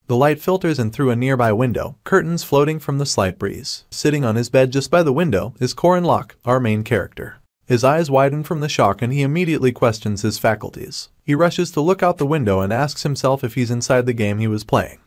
The light filters in through a nearby window, curtains floating from the slight breeze. Sitting on his bed just by the window is Corin, our main character. His eyes widen from the shock and he immediately questions his faculties. He rushes to look out the window and asks himself if he's inside the game he was playing.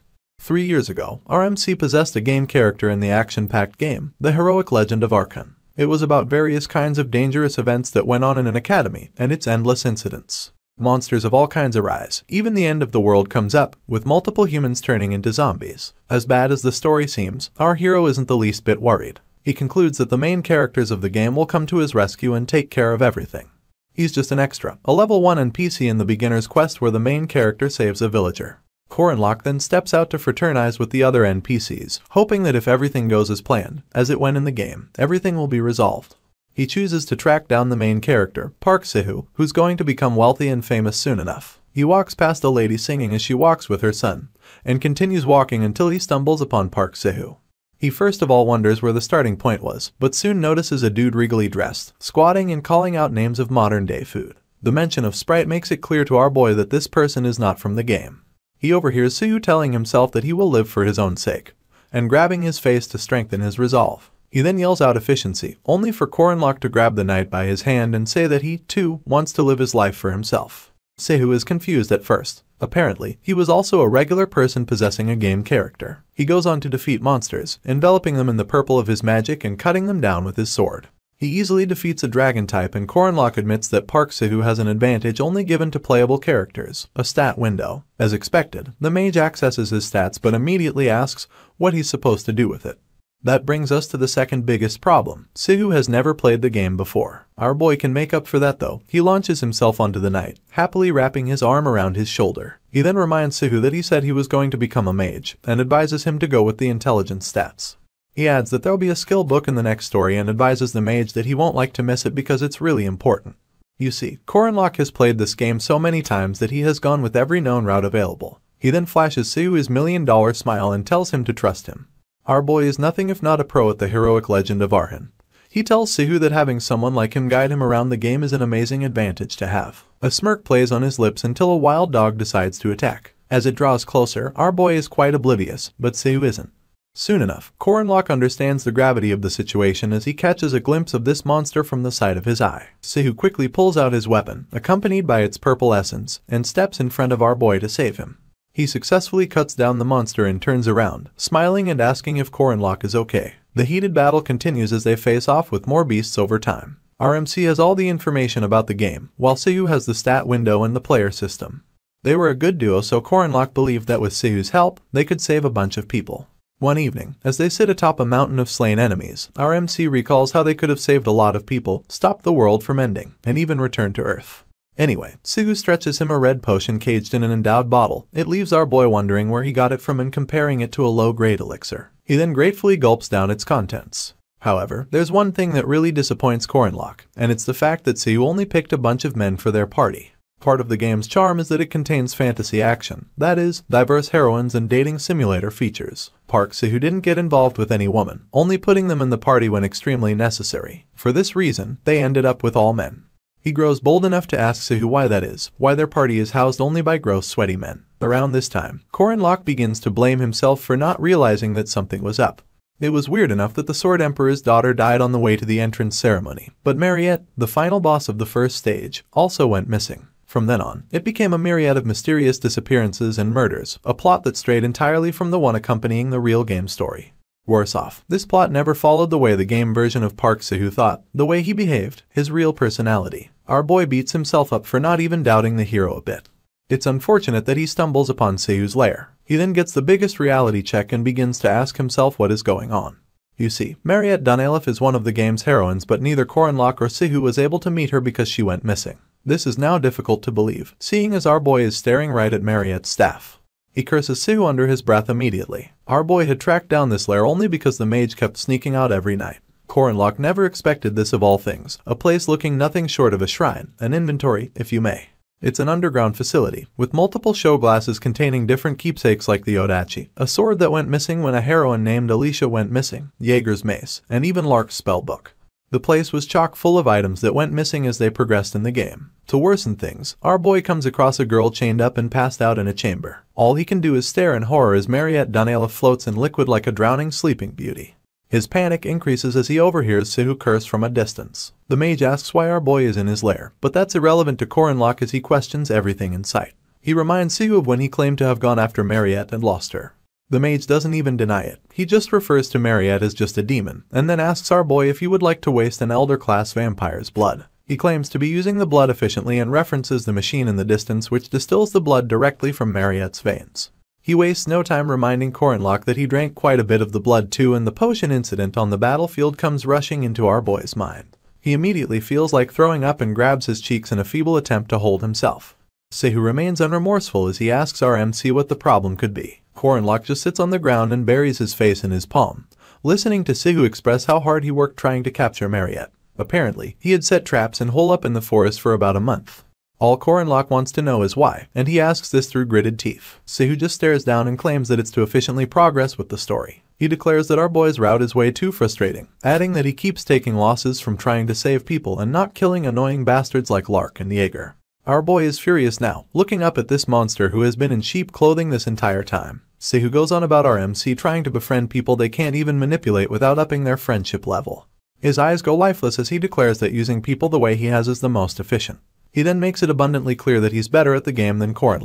3 years ago, our MC possessed a game character in the action-packed game, The Heroic Legend of Archon. It was about various kinds of dangerous events that went on in an academy and its endless incidents. Monsters of all kinds arise, even the end of the world comes up, with multiple humans turning into zombies. As bad as the story seems, our hero isn't the least bit worried. He concludes that the main characters of the game will come to his rescue and take care of everything. He's just an extra, a level 1 NPC in the beginner's quest where the main character saves a villager. Corin then steps out to fraternize with the other NPCs, hoping that if everything goes as planned, as it went in the game, everything will be resolved. He chooses to track down the main character, Park Sihu, who's going to become wealthy and famous soon enough. He walks past a lady singing as she walks with her son, and continues walking until he stumbles upon Park Sihu. He first of all wonders where the starting point was, but soon notices a dude regally dressed, squatting and calling out names of modern-day food. The mention of Sprite makes it clear to our boy that this person is not from the game. He overhears Sihu telling himself that he will live for his own sake, and grabbing his face to strengthen his resolve. He then yells out efficiency, only for Corin to grab the knight by his hand and say that he, too, wants to live his life for himself. Sihu is confused at first. Apparently, he was also a regular person possessing a game character. He goes on to defeat monsters, enveloping them in the purple of his magic and cutting them down with his sword. He easily defeats a dragon type and Corin admits that Park Sihu has an advantage only given to playable characters, a stat window. As expected, the mage accesses his stats but immediately asks what he's supposed to do with it. That brings us to the second biggest problem. Sihu has never played the game before. Our boy can make up for that though. He launches himself onto the knight, happily wrapping his arm around his shoulder. He then reminds Sihu that he said he was going to become a mage, and advises him to go with the intelligence stats. He adds that there'll be a skill book in the next story and advises the mage that he won't like to miss it because it's really important. You see, Corin has played this game so many times that he has gone with every known route available. He then flashes Sihu his $1 million smile and tells him to trust him. Our boy is nothing if not a pro at the heroic legend of Archon. He tells Sihu that having someone like him guide him around the game is an amazing advantage to have. A smirk plays on his lips until a wild dog decides to attack. As it draws closer, our boy is quite oblivious, but Sihu isn't. Soon enough, Corin understands the gravity of the situation as he catches a glimpse of this monster from the side of his eye. Sihu quickly pulls out his weapon, accompanied by its purple essence, and steps in front of our boy to save him. He successfully cuts down the monster and turns around, smiling and asking if Corin is okay. The heated battle continues as they face off with more beasts over time. Our MC has all the information about the game, while Sihu has the stat window and the player system. They were a good duo, so Corin believed that with Sihu's help, they could save a bunch of people. One evening, as they sit atop a mountain of slain enemies, our MC recalls how they could have saved a lot of people, stopped the world from ending, and even returned to Earth. Anyway, Sihu stretches him a red potion caged in an endowed bottle. It leaves our boy wondering where he got it from and comparing it to a low-grade elixir. He then gratefully gulps down its contents. However, there's one thing that really disappoints Corin, and it's the fact that Sihu only picked a bunch of men for their party. Part of the game's charm is that it contains fantasy action, that is, diverse heroines and dating simulator features. Park Sihu didn't get involved with any woman, only putting them in the party when extremely necessary. For this reason, they ended up with all men. He grows bold enough to ask Sihu why that is, why their party is housed only by gross sweaty men. Around this time, Corin begins to blame himself for not realizing that something was up. It was weird enough that the Sword Emperor's daughter died on the way to the entrance ceremony, but Mariette, the final boss of the first stage, also went missing. From then on, it became a myriad of mysterious disappearances and murders, a plot that strayed entirely from the one accompanying the real game story. Worse off, this plot never followed the way the game version of Park Sihu thought, the way he behaved, his real personality. Our boy beats himself up for not even doubting the hero a bit. It's unfortunate that he stumbles upon Sihu's lair. He then gets the biggest reality check and begins to ask himself what is going on. You see, Mariette Dunelif is one of the game's heroines, but neither Corin or Sihu was able to meet her because she went missing. This is now difficult to believe, seeing as our boy is staring right at Mariette's staff. He curses Sihu under his breath immediately. Our boy had tracked down this lair only because the mage kept sneaking out every night. Corin never expected this of all things, a place looking nothing short of a shrine, an inventory, if you may. It's an underground facility, with multiple show glasses containing different keepsakes like the Odachi, a sword that went missing when a heroine named Alicia went missing, Jaeger's mace, and even Lark's spellbook. The place was chock full of items that went missing as they progressed in the game. To worsen things, our boy comes across a girl chained up and passed out in a chamber. All he can do is stare in horror as Mariette Dunala floats in liquid like a drowning sleeping beauty. His panic increases as he overhears Sihu curse from a distance. The mage asks why our boy is in his lair, but that's irrelevant to Corin as he questions everything in sight. He reminds Sihu of when he claimed to have gone after Mariette and lost her. The mage doesn't even deny it. He just refers to Mariette as just a demon, and then asks our boy if he would like to waste an elder-class vampire's blood. He claims to be using the blood efficiently and references the machine in the distance which distills the blood directly from Mariette's veins. He wastes no time reminding Corin that he drank quite a bit of the blood too, and the potion incident on the battlefield comes rushing into our boy's mind. He immediately feels like throwing up and grabs his cheeks in a feeble attempt to hold himself. Sihu remains unremorseful as he asks our MC what the problem could be. Corin just sits on the ground and buries his face in his palm, listening to Sihu express how hard he worked trying to capture Mariette. Apparently, he had set traps and hole up in the forest for about a month. All Corin wants to know is why, and he asks this through gritted teeth. Sihu just stares down and claims that it's to efficiently progress with the story. He declares that our boy's route is way too frustrating, adding that he keeps taking losses from trying to save people and not killing annoying bastards like Lark and Jaeger. Our boy is furious now, looking up at this monster who has been in sheep clothing this entire time. Sihu goes on about our MC trying to befriend people they can't even manipulate without upping their friendship level. His eyes go lifeless as he declares that using people the way he has is the most efficient. He then makes it abundantly clear that he's better at the game than Corin.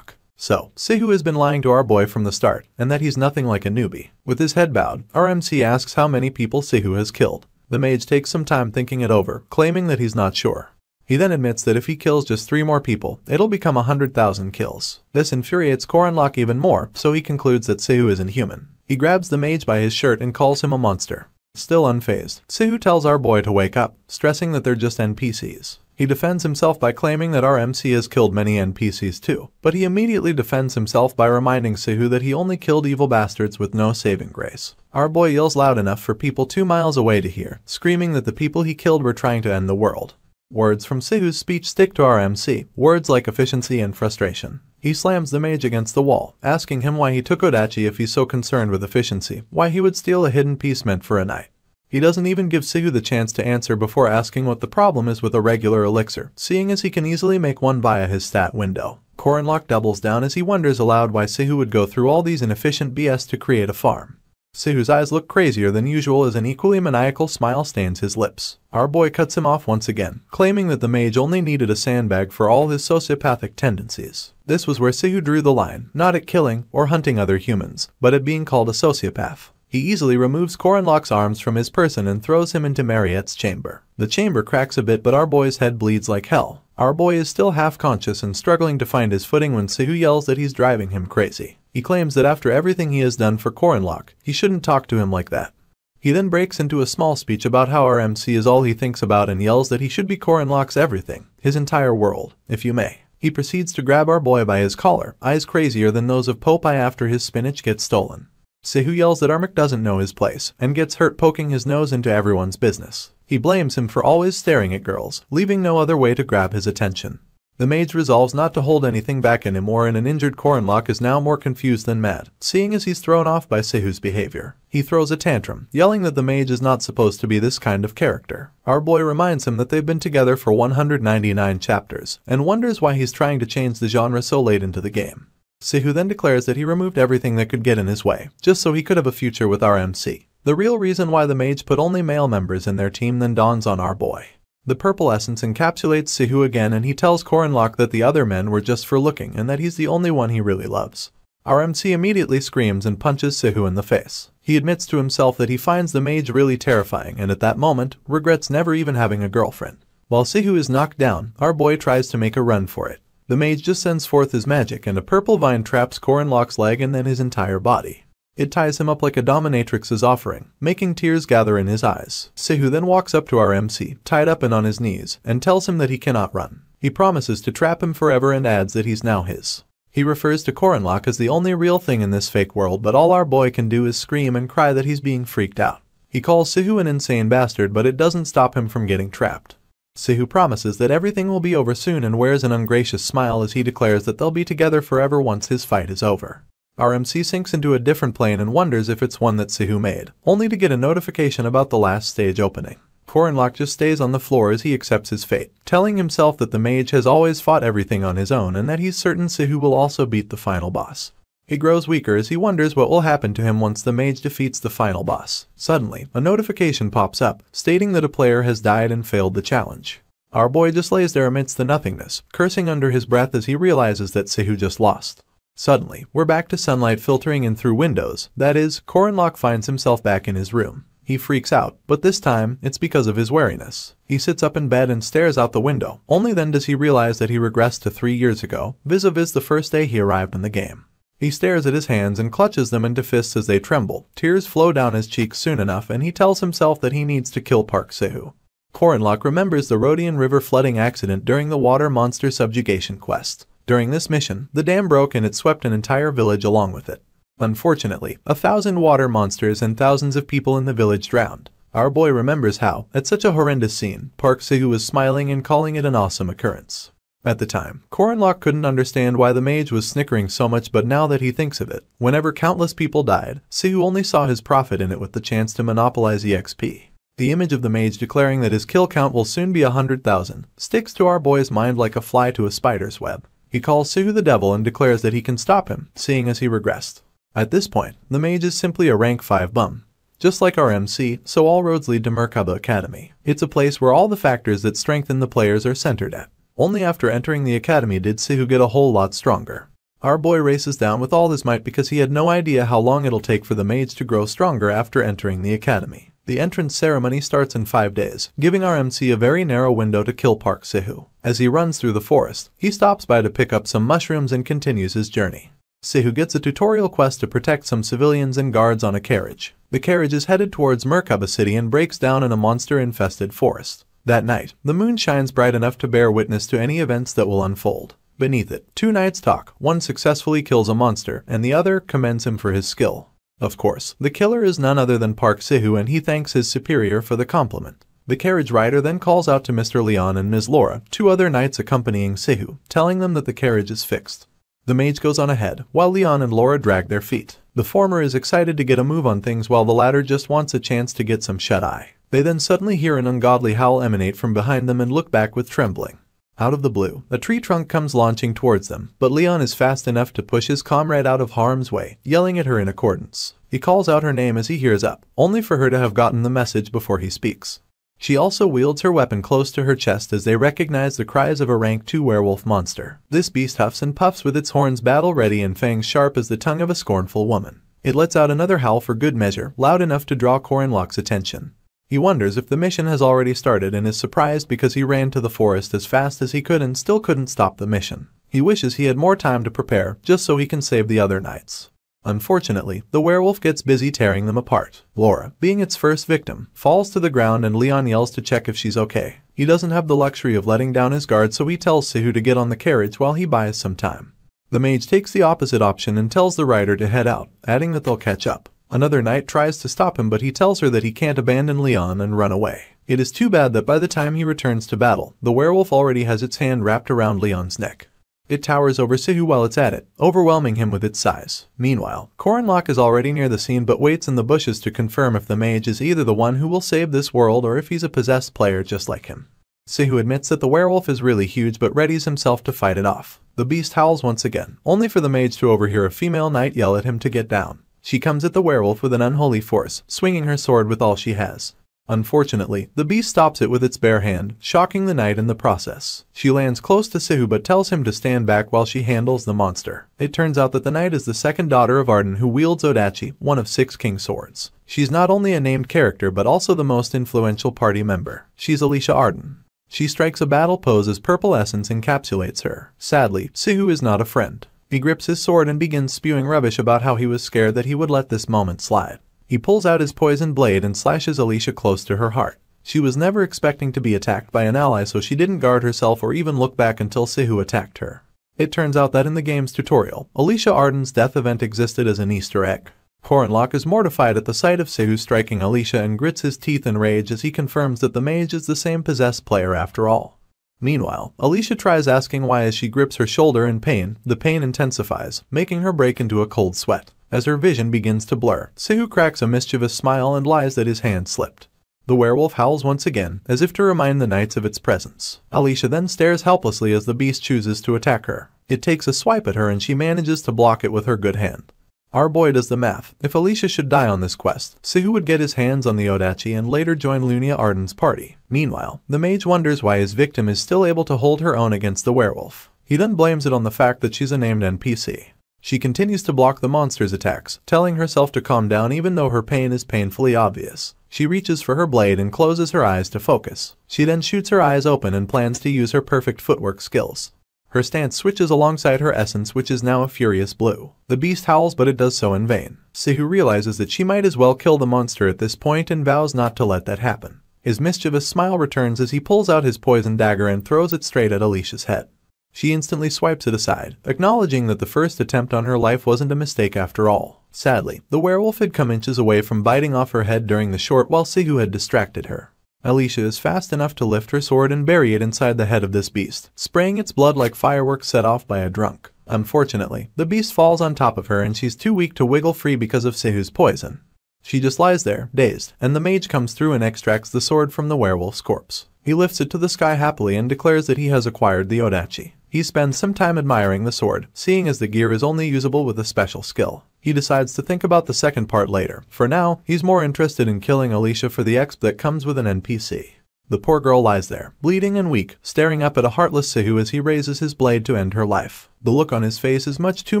So, Sihu has been lying to our boy from the start, and that he's nothing like a newbie. With his head bowed, our MC asks how many people Sihu has killed. The mage takes some time thinking it over, claiming that he's not sure. He then admits that if he kills just 3 more people, it'll become 100,000 kills. This infuriates Corin even more, so he concludes that Sihu isn't human. He grabs the mage by his shirt and calls him a monster. Still unfazed, Sihu tells our boy to wake up, stressing that they're just NPCs. He defends himself by claiming that our MC has killed many NPCs too, but he immediately defends himself by reminding Sihu that he only killed evil bastards with no saving grace. Our boy yells loud enough for people 2 miles away to hear, screaming that the people he killed were trying to end the world. Words from Sihu's speech stick to our MC, words like efficiency and frustration. He slams the mage against the wall, asking him why he took Odachi if he's so concerned with efficiency, why he would steal a hidden piece meant for a knight. He doesn't even give Sihu the chance to answer before asking what the problem is with a regular elixir, seeing as he can easily make one via his stat window. Corin doubles down as he wonders aloud why Sihu would go through all these inefficient BS to create a farm. Sihu's eyes look crazier than usual as an equally maniacal smile stains his lips. Our boy cuts him off once again, claiming that the mage only needed a sandbag for all his sociopathic tendencies. This was where Sihu drew the line, not at killing or hunting other humans, but at being called a sociopath. He easily removes Corin's arms from his person and throws him into Mariette's chamber. The chamber cracks a bit, but our boy's head bleeds like hell. Our boy is still half-conscious and struggling to find his footing when Sihu yells that he's driving him crazy. He claims that after everything he has done for Corin, he shouldn't talk to him like that. He then breaks into a small speech about how our MC is all he thinks about and yells that he should be Corin's everything, his entire world, if you may. He proceeds to grab our boy by his collar, eyes crazier than those of Popeye after his spinach gets stolen. Sihu yells that Armik doesn't know his place, and gets hurt poking his nose into everyone's business. He blames him for always staring at girls, leaving no other way to grab his attention. The mage resolves not to hold anything back anymore, and an injured Corin is now more confused than mad, seeing as he's thrown off by Sihu's behavior. He throws a tantrum, yelling that the mage is not supposed to be this kind of character. Our boy reminds him that they've been together for 199 chapters, and wonders why he's trying to change the genre so late into the game. Sihu then declares that he removed everything that could get in his way, just so he could have a future with our MC. The real reason why the mage put only male members in their team then dawns on our boy. The purple essence encapsulates Sihu again, and he tells Corin that the other men were just for looking and that he's the only one he really loves. Our MC immediately screams and punches Sihu in the face. He admits to himself that he finds the mage really terrifying and at that moment regrets never even having a girlfriend. While Sihu is knocked down, our boy tries to make a run for it. The mage just sends forth his magic and a purple vine traps Corin's leg and then his entire body. It ties him up like a dominatrix's offering, making tears gather in his eyes. Sihu then walks up to our MC, tied up and on his knees, and tells him that he cannot run. He promises to trap him forever and adds that he's now his. He refers to Corin as the only real thing in this fake world, but all our boy can do is scream and cry that he's being freaked out. He calls Sihu an insane bastard, but it doesn't stop him from getting trapped. Sihu promises that everything will be over soon and wears an ungracious smile as he declares that they'll be together forever once his fight is over. Our MC sinks into a different plane and wonders if it's one that Sihu made, only to get a notification about the last stage opening. Corin just stays on the floor as he accepts his fate, telling himself that the mage has always fought everything on his own and that he's certain Sihu will also beat the final boss. He grows weaker as he wonders what will happen to him once the mage defeats the final boss. Suddenly, a notification pops up, stating that a player has died and failed the challenge. Our boy just lays there amidst the nothingness, cursing under his breath as he realizes that Sihu just lost. Suddenly, we're back to sunlight filtering in through windows. That is, Corin finds himself back in his room. He freaks out, but this time, it's because of his wariness. He sits up in bed and stares out the window. Only then does he realize that he regressed to 3 years ago, vis-a-vis the first day he arrived in the game. He stares at his hands and clutches them into fists as they tremble. Tears flow down his cheeks soon enough and he tells himself that he needs to kill Park Sihu. Corin remembers the Rodian River flooding accident during the water monster subjugation quest. During this mission, the dam broke and it swept an entire village along with it. Unfortunately, 1,000 water monsters and thousands of people in the village drowned. Our boy remembers how, at such a horrendous scene, Park Sihu was smiling and calling it an awesome occurrence. At the time, Corin couldn't understand why the mage was snickering so much, but now that he thinks of it, whenever countless people died, Sihu only saw his profit in it with the chance to monopolize EXP. The image of the mage declaring that his kill count will soon be 100,000 sticks to our boy's mind like a fly to a spider's web. He calls Sihu the devil and declares that he can stop him, seeing as he regressed. At this point, the mage is simply a rank 5 bum. Just like our MC, so all roads lead to Merkaba Academy. It's a place where all the factors that strengthen the players are centered at. Only after entering the academy did Sihu get a whole lot stronger. Our boy races down with all his might because he had no idea how long it'll take for the mage to grow stronger after entering the academy. The entrance ceremony starts in 5 days, giving our MC a very narrow window to kill Park Sihu. As he runs through the forest, he stops by to pick up some mushrooms and continues his journey. Sihu gets a tutorial quest to protect some civilians and guards on a carriage. The carriage is headed towards Merkaba City and breaks down in a monster-infested forest. That night, the moon shines bright enough to bear witness to any events that will unfold. Beneath it, 2 knights talk. One successfully kills a monster, and the other commends him for his skill. Of course, the killer is none other than Park Sihu and he thanks his superior for the compliment. The carriage rider then calls out to Mr. Leon and Ms. Laura, 2 other knights accompanying Sihu, telling them that the carriage is fixed. The mage goes on ahead, while Leon and Laura drag their feet. The former is excited to get a move on things while the latter just wants a chance to get some shut-eye. They then suddenly hear an ungodly howl emanate from behind them and look back with trembling. Out of the blue, a tree trunk comes launching towards them, but Leon is fast enough to push his comrade out of harm's way, yelling at her in accordance. He calls out her name as he hears up, only for her to have gotten the message before he speaks. She also wields her weapon close to her chest as they recognize the cries of a rank 2 werewolf monster. This beast huffs and puffs with its horns battle ready and fangs sharp as the tongue of a scornful woman. It lets out another howl for good measure, loud enough to draw Corin's attention. He wonders if the mission has already started and is surprised because he ran to the forest as fast as he could and still couldn't stop the mission. He wishes he had more time to prepare, just so he can save the other knights. Unfortunately, the werewolf gets busy tearing them apart. Laura, being its first victim, falls to the ground and Leon yells to check if she's okay. He doesn't have the luxury of letting down his guard, so he tells Sihu to get on the carriage while he buys some time. The mage takes the opposite option and tells the rider to head out, adding that they'll catch up. Another knight tries to stop him, but he tells her that he can't abandon Leon and run away. It is too bad that by the time he returns to battle, the werewolf already has its hand wrapped around Leon's neck. It towers over Sihu while it's at it, overwhelming him with its size. Meanwhile, Corin is already near the scene but waits in the bushes to confirm if the mage is either the one who will save this world or if he's a possessed player just like him. Sihu admits that the werewolf is really huge but readies himself to fight it off. The beast howls once again, only for the mage to overhear a female knight yell at him to get down. She comes at the werewolf with an unholy force, swinging her sword with all she has. Unfortunately, the beast stops it with its bare hand, shocking the knight in the process. She lands close to Sihu but tells him to stand back while she handles the monster. It turns out that the knight is the second daughter of Arden who wields Odachi, one of 6 king swords. She's not only a named character but also the most influential party member. She's Alicia Arden. She strikes a battle pose as purple essence encapsulates her. Sadly, Sihu is not a friend. He grips his sword and begins spewing rubbish about how he was scared that he would let this moment slide. He pulls out his poisoned blade and slashes Alicia close to her heart. She was never expecting to be attacked by an ally, so she didn't guard herself or even look back until Sihu attacked her. It turns out that in the game's tutorial, Alicia Arden's death event existed as an Easter egg. Corin is mortified at the sight of Sihu striking Alicia and grits his teeth in rage as he confirms that the mage is the same possessed player after all. Meanwhile, Alicia tries asking why as she grips her shoulder in pain, the pain intensifies, making her break into a cold sweat. As her vision begins to blur, Sihu cracks a mischievous smile and lies that his hand slipped. The werewolf howls once again, as if to remind the knights of its presence. Alicia then stares helplessly as the beast chooses to attack her. It takes a swipe at her and she manages to block it with her good hand. Our boy does the math. If Alicia should die on this quest, Sihu would get his hands on the Odachi and later join Lunia Arden's party. Meanwhile, the mage wonders why his victim is still able to hold her own against the werewolf. He then blames it on the fact that she's a named NPC. She continues to block the monster's attacks, telling herself to calm down even though her pain is painfully obvious. She reaches for her blade and closes her eyes to focus. She then shoots her eyes open and plans to use her perfect footwork skills. Her stance switches alongside her essence, which is now a furious blue. The beast howls, but it does so in vain. Sihu realizes that she might as well kill the monster at this point and vows not to let that happen. His mischievous smile returns as he pulls out his poison dagger and throws it straight at Alicia's head. She instantly swipes it aside, acknowledging that the first attempt on her life wasn't a mistake after all. Sadly, the werewolf had come inches away from biting off her head during the short while Sihu had distracted her. Alicia is fast enough to lift her sword and bury it inside the head of this beast, spraying its blood like fireworks set off by a drunk. Unfortunately, the beast falls on top of her and she's too weak to wiggle free because of Sihu's poison. She just lies there, dazed, and the mage comes through and extracts the sword from the werewolf's corpse. He lifts it to the sky happily and declares that he has acquired the Odachi. He spends some time admiring the sword, seeing as the gear is only usable with a special skill. He decides to think about the second part later. For now, he's more interested in killing Alicia for the exp that comes with an NPC. The poor girl lies there, bleeding and weak, staring up at a heartless Sihu as he raises his blade to end her life. The look on his face is much too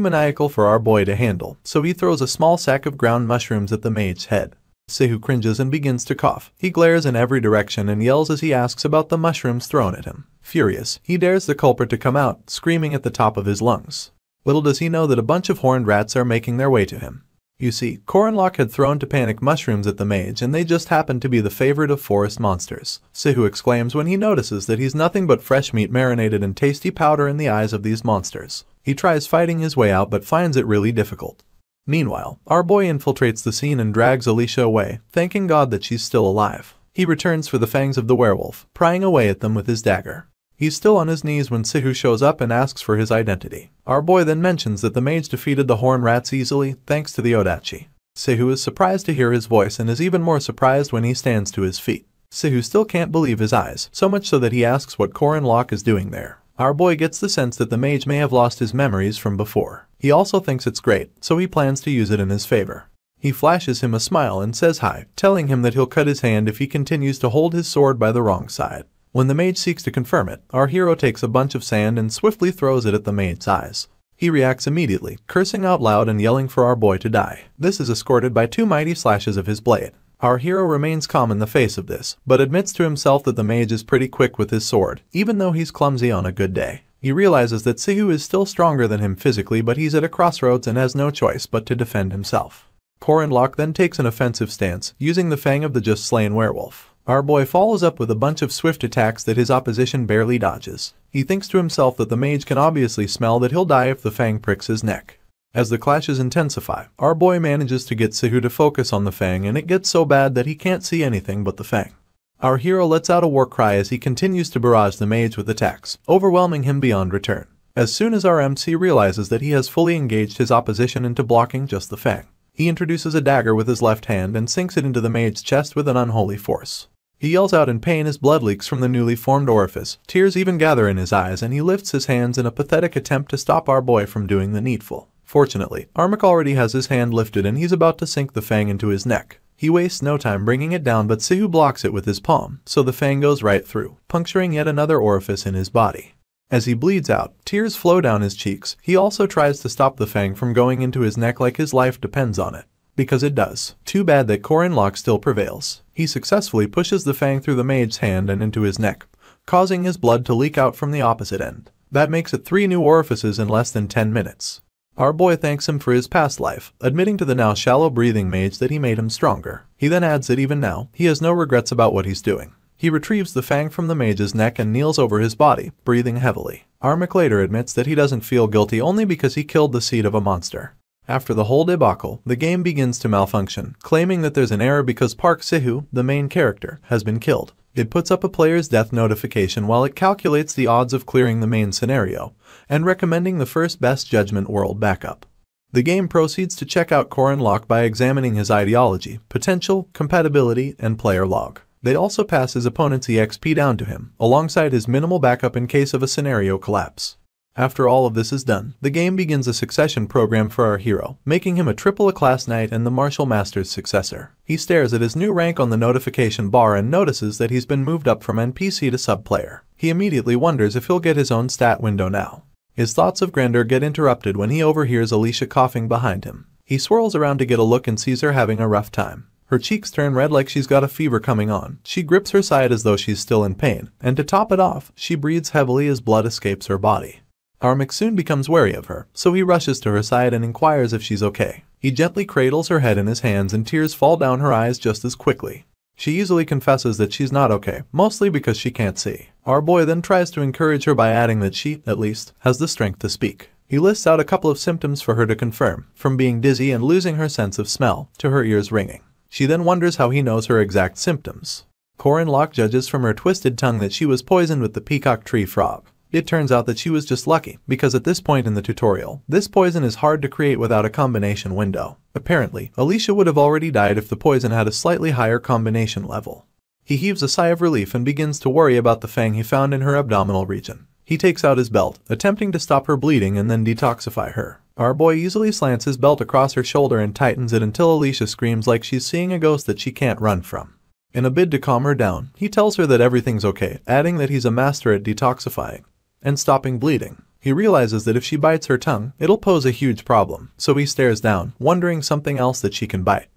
maniacal for our boy to handle, so he throws a small sack of ground mushrooms at the mage's head. Sihu cringes and begins to cough. He glares in every direction and yells as he asks about the mushrooms thrown at him. Furious, he dares the culprit to come out, screaming at the top of his lungs. Little does he know that a bunch of horned rats are making their way to him. You see, Corin had thrown to panic mushrooms at the mage and they just happened to be the favorite of forest monsters. Sihu exclaims when he notices that he's nothing but fresh meat marinated in tasty powder in the eyes of these monsters. He tries fighting his way out but finds it really difficult. Meanwhile, our boy infiltrates the scene and drags Alicia away, thanking God that she's still alive. He returns for the fangs of the werewolf, prying away at them with his dagger. He's still on his knees when Sihu shows up and asks for his identity. Our boy then mentions that the mage defeated the horned rats easily, thanks to the Odachi. Sihu is surprised to hear his voice and is even more surprised when he stands to his feet. Sihu still can't believe his eyes, so much so that he asks what Corin is doing there. Our boy gets the sense that the mage may have lost his memories from before. He also thinks it's great, so he plans to use it in his favor. He flashes him a smile and says hi, telling him that he'll cut his hand if he continues to hold his sword by the wrong side. When the mage seeks to confirm it, our hero takes a bunch of sand and swiftly throws it at the mage's eyes. He reacts immediately, cursing out loud and yelling for our boy to die. This is escorted by 2 mighty slashes of his blade. Our hero remains calm in the face of this, but admits to himself that the mage is pretty quick with his sword, even though he's clumsy on a good day. He realizes that Sihu is still stronger than him physically, but he's at a crossroads and has no choice but to defend himself. Corin then takes an offensive stance, using the fang of the just slain werewolf. Our boy follows up with a bunch of swift attacks that his opposition barely dodges. He thinks to himself that the mage can obviously smell that he'll die if the fang pricks his neck. As the clashes intensify, our boy manages to get Sihu to focus on the fang and it gets so bad that he can't see anything but the fang. Our hero lets out a war cry as he continues to barrage the mage with attacks, overwhelming him beyond return. As soon as our MC realizes that he has fully engaged his opposition into blocking just the fang, he introduces a dagger with his left hand and sinks it into the mage's chest with an unholy force. He yells out in pain as blood leaks from the newly formed orifice, tears even gather in his eyes, and he lifts his hands in a pathetic attempt to stop our boy from doing the needful. Fortunately, Armak already has his hand lifted and he's about to sink the fang into his neck. He wastes no time bringing it down, but Sihu blocks it with his palm, so the fang goes right through, puncturing yet another orifice in his body. As he bleeds out, tears flow down his cheeks. He also tries to stop the fang from going into his neck like his life depends on it. Because it does. Too bad that Corin still prevails. He successfully pushes the fang through the mage's hand and into his neck, causing his blood to leak out from the opposite end. That makes it 3 new orifices in less than 10 minutes. Our boy thanks him for his past life, admitting to the now shallow-breathing mage that he made him stronger. He then adds that even now, he has no regrets about what he's doing. He retrieves the fang from the mage's neck and kneels over his body, breathing heavily. Armak later admits that he doesn't feel guilty only because he killed the seed of a monster. After the whole debacle, the game begins to malfunction, claiming that there's an error because Park Sihu, the main character, has been killed. It puts up a player's death notification while it calculates the odds of clearing the main scenario, and recommending the first best judgment world backup. The game proceeds to check out Corin by examining his ideology, potential, compatibility, and player log. They also pass his opponent's EXP down to him, alongside his minimal backup in case of a scenario collapse. After all of this is done, the game begins a succession program for our hero, making him a triple A-class knight and the martial master's successor. He stares at his new rank on the notification bar and notices that he's been moved up from NPC to sub-player. He immediately wonders if he'll get his own stat window now. His thoughts of grandeur get interrupted when he overhears Alicia coughing behind him. He swirls around to get a look and sees her having a rough time. Her cheeks turn red like she's got a fever coming on. She grips her side as though she's still in pain, and to top it off, she breathes heavily as blood escapes her body. Our Mick soon becomes wary of her, so he rushes to her side and inquires if she's okay. He gently cradles her head in his hands and tears fall down her eyes just as quickly. She easily confesses that she's not okay, mostly because she can't see. Our boy then tries to encourage her by adding that she, at least, has the strength to speak. He lists out a couple of symptoms for her to confirm, from being dizzy and losing her sense of smell, to her ears ringing. She then wonders how he knows her exact symptoms. Corin judges from her twisted tongue that she was poisoned with the peacock tree frog. It turns out that she was just lucky, because at this point in the tutorial, this poison is hard to create without a combination window. Apparently, Alicia would have already died if the poison had a slightly higher combination level. He heaves a sigh of relief and begins to worry about the fang he found in her abdominal region. He takes out his belt, attempting to stop her bleeding and then detoxify her. Our boy easily slants his belt across her shoulder and tightens it until Alicia screams like she's seeing a ghost that she can't run from. In a bid to calm her down, he tells her that everything's okay, adding that he's a master at detoxifying and stopping bleeding. He realizes that if she bites her tongue, it'll pose a huge problem, so he stares down, wondering something else that she can bite.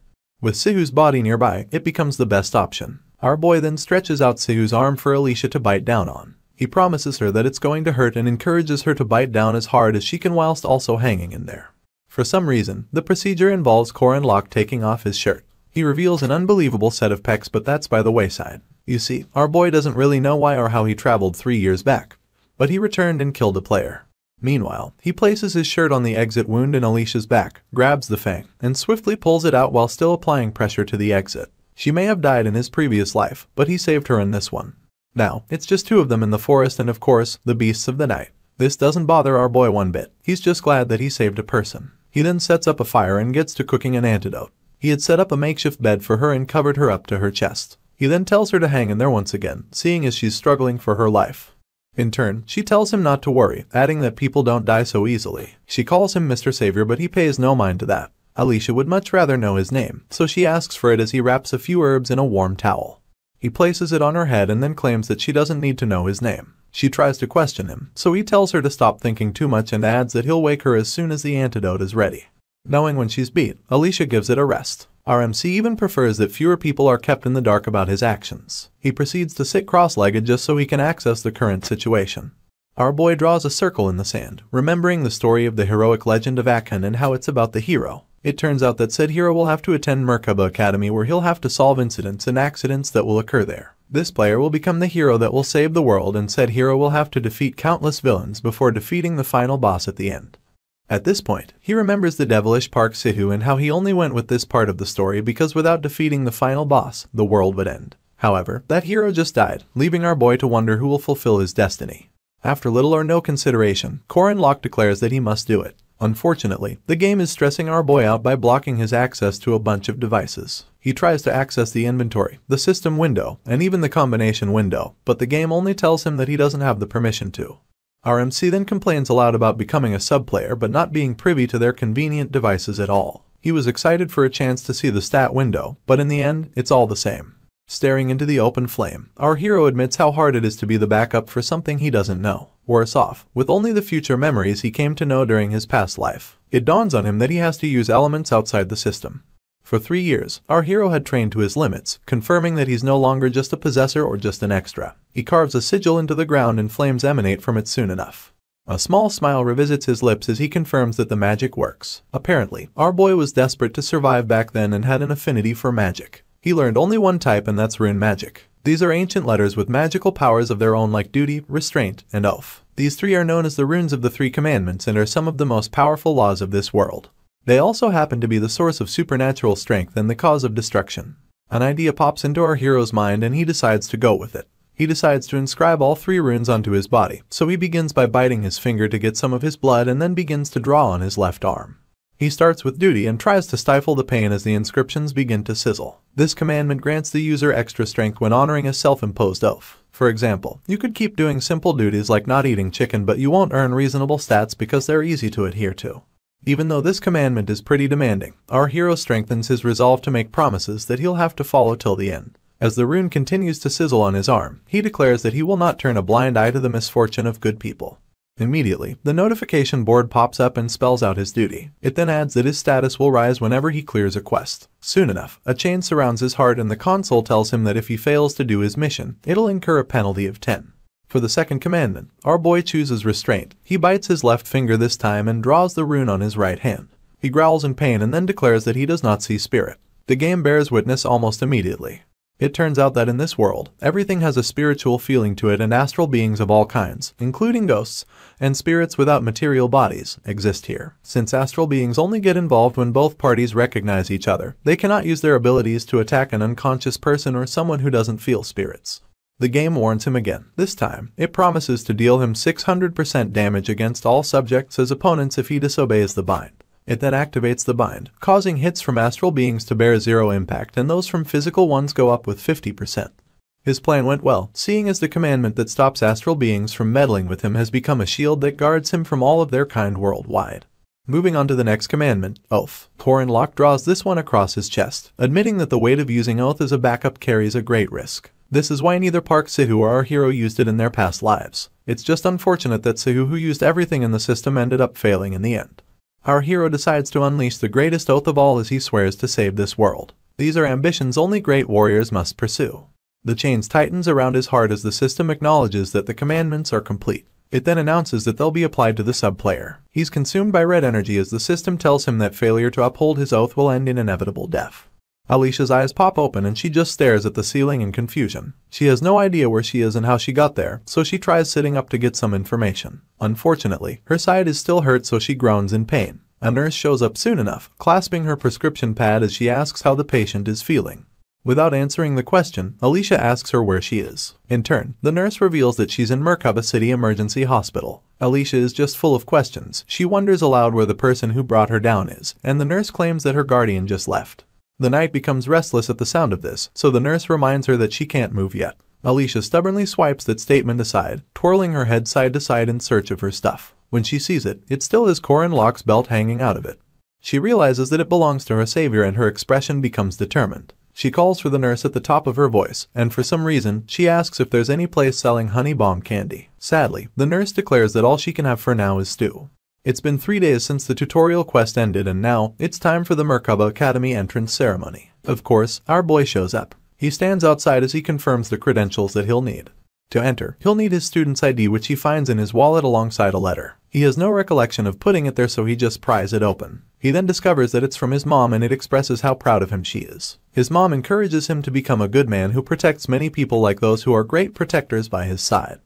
With Sihu's body nearby, it becomes the best option. Our boy then stretches out Sihu's arm for Alicia to bite down on. He promises her that it's going to hurt and encourages her to bite down as hard as she can whilst also hanging in there. For some reason, the procedure involves Corin taking off his shirt. He reveals an unbelievable set of pecs, but that's by the wayside. You see, our boy doesn't really know why or how he traveled 3 years back. But he returned and killed a player. Meanwhile, he places his shirt on the exit wound in Alicia's back, grabs the fang, and swiftly pulls it out while still applying pressure to the exit. She may have died in his previous life, but he saved her in this one. Now, it's just two of them in the forest and of course, the beasts of the night. This doesn't bother our boy one bit. He's just glad that he saved a person. He then sets up a fire and gets to cooking an antidote. He had set up a makeshift bed for her and covered her up to her chest. He then tells her to hang in there once again, seeing as she's struggling for her life. In turn, she tells him not to worry, adding that people don't die so easily. She calls him Mr. Savior, but he pays no mind to that. Alicia would much rather know his name, so she asks for it as he wraps a few herbs in a warm towel. He places it on her head and then claims that she doesn't need to know his name. She tries to question him, so he tells her to stop thinking too much and adds that he'll wake her as soon as the antidote is ready. Knowing when she's beat, Alicia gives it a rest. RMC even prefers that fewer people are kept in the dark about his actions. He proceeds to sit cross-legged just so he can access the current situation. Our boy draws a circle in the sand, remembering the story of the heroic legend of Akan and how it's about the hero. It turns out that said hero will have to attend Merkaba Academy, where he'll have to solve incidents and accidents that will occur there. This player will become the hero that will save the world, and said hero will have to defeat countless villains before defeating the final boss at the end. At this point, he remembers the devilish Park Sihu and how he only went with this part of the story because without defeating the final boss, the world would end. However, that hero just died, leaving our boy to wonder who will fulfill his destiny. After little or no consideration, Corin declares that he must do it. Unfortunately, the game is stressing our boy out by blocking his access to a bunch of devices. He tries to access the inventory, the system window, and even the combination window, but the game only tells him that he doesn't have the permission to. RMC then complains aloud about becoming a sub-player but not being privy to their convenient devices at all. He was excited for a chance to see the stat window, but in the end, it's all the same. Staring into the open flame, our hero admits how hard it is to be the backup for something he doesn't know. Worse off, with only the future memories he came to know during his past life. It dawns on him that he has to use elements outside the system. For 3 years, our hero had trained to his limits, confirming that he's no longer just a possessor or just an extra. He carves a sigil into the ground and flames emanate from it soon enough. A small smile revisits his lips as he confirms that the magic works. Apparently, our boy was desperate to survive back then and had an affinity for magic. He learned only one type, and that's rune magic. These are ancient letters with magical powers of their own like duty, restraint, and oath. These 3 are known as the runes of the 3 commandments and are some of the most powerful laws of this world. They also happen to be the source of supernatural strength and the cause of destruction. An idea pops into our hero's mind and he decides to go with it. He decides to inscribe all 3 runes onto his body, so he begins by biting his finger to get some of his blood and then begins to draw on his left arm. He starts with duty and tries to stifle the pain as the inscriptions begin to sizzle. This commandment grants the user extra strength when honoring a self-imposed oath. For example, you could keep doing simple duties like not eating chicken, but you won't earn reasonable stats because they're easy to adhere to. Even though this commandment is pretty demanding, our hero strengthens his resolve to make promises that he'll have to follow till the end. As the rune continues to sizzle on his arm, he declares that he will not turn a blind eye to the misfortune of good people. Immediately, the notification board pops up and spells out his duty. It then adds that his status will rise whenever he clears a quest. Soon enough, a chain surrounds his heart and the console tells him that if he fails to do his mission, it'll incur a penalty of 10. For the second commandment, our boy chooses restraint. He bites his left finger this time and draws the rune on his right hand. He growls in pain and then declares that he does not see spirit. The game bears witness almost immediately. It turns out that in this world, everything has a spiritual feeling to it, and astral beings of all kinds, including ghosts and spirits without material bodies, exist here. Since astral beings only get involved when both parties recognize each other, they cannot use their abilities to attack an unconscious person or someone who doesn't feel spirits. The game warns him again. This time, it promises to deal him 600% damage against all subjects as opponents if he disobeys the bind. It then activates the bind, causing hits from astral beings to bear 0 impact and those from physical ones go up with 50%. His plan went well, seeing as the commandment that stops astral beings from meddling with him has become a shield that guards him from all of their kind worldwide. Moving on to the next commandment, Oath. Corin draws this one across his chest, admitting that the weight of using Oath as a backup carries a great risk. This is why neither Park Sihu or our hero used it in their past lives. It's just unfortunate that Sihu, who used everything in the system, ended up failing in the end. Our hero decides to unleash the greatest oath of all as he swears to save this world. These are ambitions only great warriors must pursue. The chains tightens around his heart as the system acknowledges that the commandments are complete. It then announces that they'll be applied to the sub-player. He's consumed by red energy as the system tells him that failure to uphold his oath will end in inevitable death. Alicia's eyes pop open and she just stares at the ceiling in confusion. She has no idea where she is and how she got there, so she tries sitting up to get some information. Unfortunately, her side is still hurt, so she groans in pain. A nurse shows up soon enough, clasping her prescription pad as she asks how the patient is feeling. Without answering the question, Alicia asks her where she is. In turn, the nurse reveals that she's in Merkaba City Emergency Hospital. Alicia is just full of questions. She wonders aloud where the person who brought her down is, and the nurse claims that her guardian just left. The knight becomes restless at the sound of this, so the nurse reminds her that she can't move yet. Alicia stubbornly swipes that statement aside, twirling her head side to side in search of her stuff. When she sees it, it still has Corin's belt hanging out of it. She realizes that it belongs to her savior and her expression becomes determined. She calls for the nurse at the top of her voice, and for some reason, she asks if there's any place selling honey bomb candy. Sadly, the nurse declares that all she can have for now is stew. It's been 3 days since the tutorial quest ended, and now, it's time for the Merkaba Academy entrance ceremony. Of course, our boy shows up. He stands outside as he confirms the credentials that he'll need. To enter, he'll need his student's ID, which he finds in his wallet alongside a letter. He has no recollection of putting it there, so he just pries it open. He then discovers that it's from his mom, and it expresses how proud of him she is. His mom encourages him to become a good man who protects many people like those who are great protectors by his side.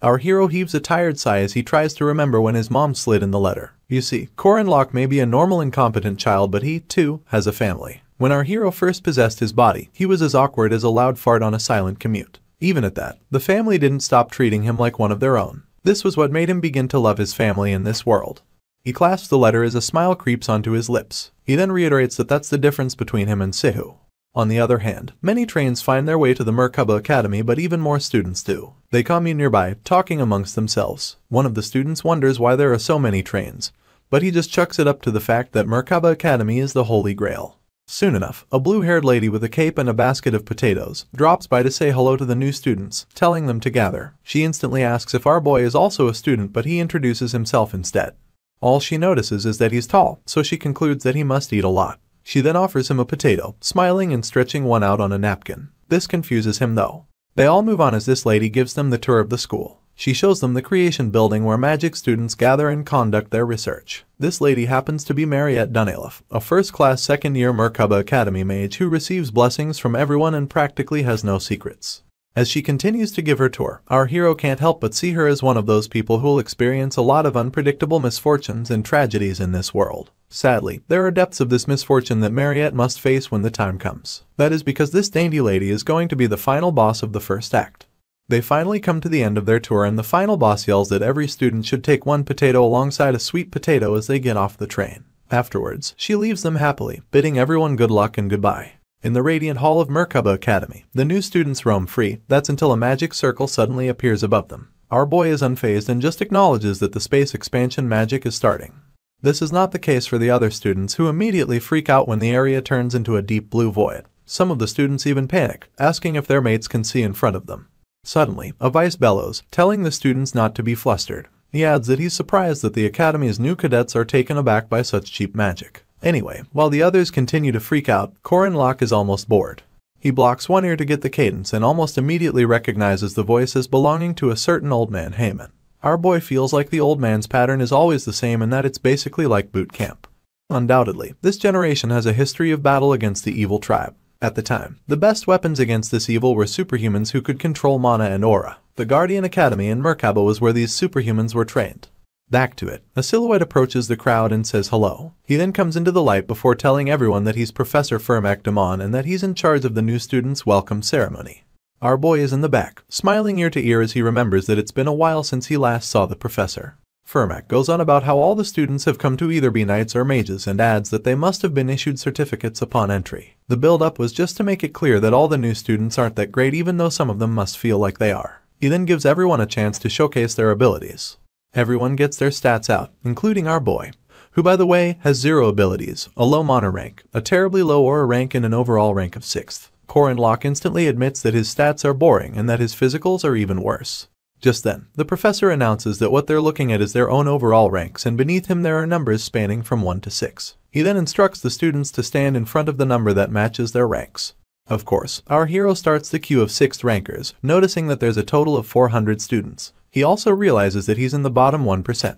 Our hero heaves a tired sigh as he tries to remember when his mom slid in the letter. You see, Corin may be a normal incompetent child, but he, too, has a family. When our hero first possessed his body, he was as awkward as a loud fart on a silent commute. Even at that, the family didn't stop treating him like one of their own. This was what made him begin to love his family in this world. He clasps the letter as a smile creeps onto his lips. He then reiterates that that's the difference between him and Sihu. On the other hand, many trains find their way to the Merkaba Academy, but even more students do. They commune nearby, talking amongst themselves. One of the students wonders why there are so many trains, but he just chucks it up to the fact that Merkaba Academy is the Holy Grail. Soon enough, a blue-haired lady with a cape and a basket of potatoes drops by to say hello to the new students, telling them to gather. She instantly asks if our boy is also a student, but he introduces himself instead. All she notices is that he's tall, so she concludes that he must eat a lot. She then offers him a potato, smiling and stretching one out on a napkin. This confuses him though. They all move on as this lady gives them the tour of the school. She shows them the creation building where magic students gather and conduct their research. This lady happens to be Mariette Dunalef, a first-class second-year Merkaba Academy mage who receives blessings from everyone and practically has no secrets. As she continues to give her tour, our hero can't help but see her as one of those people who'll experience a lot of unpredictable misfortunes and tragedies in this world. Sadly, there are depths of this misfortune that Mariette must face when the time comes. That is because this dainty lady is going to be the final boss of the first act. They finally come to the end of their tour, and the final boss yells that every student should take one potato alongside a sweet potato as they get off the train. Afterwards, she leaves them happily, bidding everyone good luck and goodbye. In the radiant hall of Merkaba Academy, the new students roam free. That's until a magic circle suddenly appears above them. Our boy is unfazed and just acknowledges that the space expansion magic is starting. This is not the case for the other students, who immediately freak out when the area turns into a deep blue void. Some of the students even panic, asking if their mates can see in front of them. Suddenly, a vice bellows, telling the students not to be flustered. He adds that he's surprised that the academy's new cadets are taken aback by such cheap magic. Anyway, while the others continue to freak out, Corin is almost bored. He blocks one ear to get the cadence and almost immediately recognizes the voice as belonging to a certain old man Heyman. Our boy feels like the old man's pattern is always the same and that it's basically like boot camp. Undoubtedly, this generation has a history of battle against the evil tribe. At the time, the best weapons against this evil were superhumans who could control mana and aura. The Guardian Academy in Merkaba was where these superhumans were trained. Back to it, a silhouette approaches the crowd and says hello. He then comes into the light before telling everyone that he's Professor Firmak Damon and that he's in charge of the new students' welcome ceremony. Our boy is in the back, smiling ear to ear as he remembers that it's been a while since he last saw the professor. Firmak goes on about how all the students have come to either be knights or mages and adds that they must have been issued certificates upon entry. The build-up was just to make it clear that all the new students aren't that great, even though some of them must feel like they are. He then gives everyone a chance to showcase their abilities. Everyone gets their stats out, including our boy, who by the way has 0 abilities, a low mana rank, a terribly low aura rank and an overall rank of 6th. Corin instantly admits that his stats are boring and that his physicals are even worse. Just then, the professor announces that what they're looking at is their own overall ranks, and beneath him there are numbers spanning from 1 to 6. He then instructs the students to stand in front of the number that matches their ranks. Of course, our hero starts the queue of 6th rankers, noticing that there's a total of 400 students. He also realizes that he's in the bottom 1%.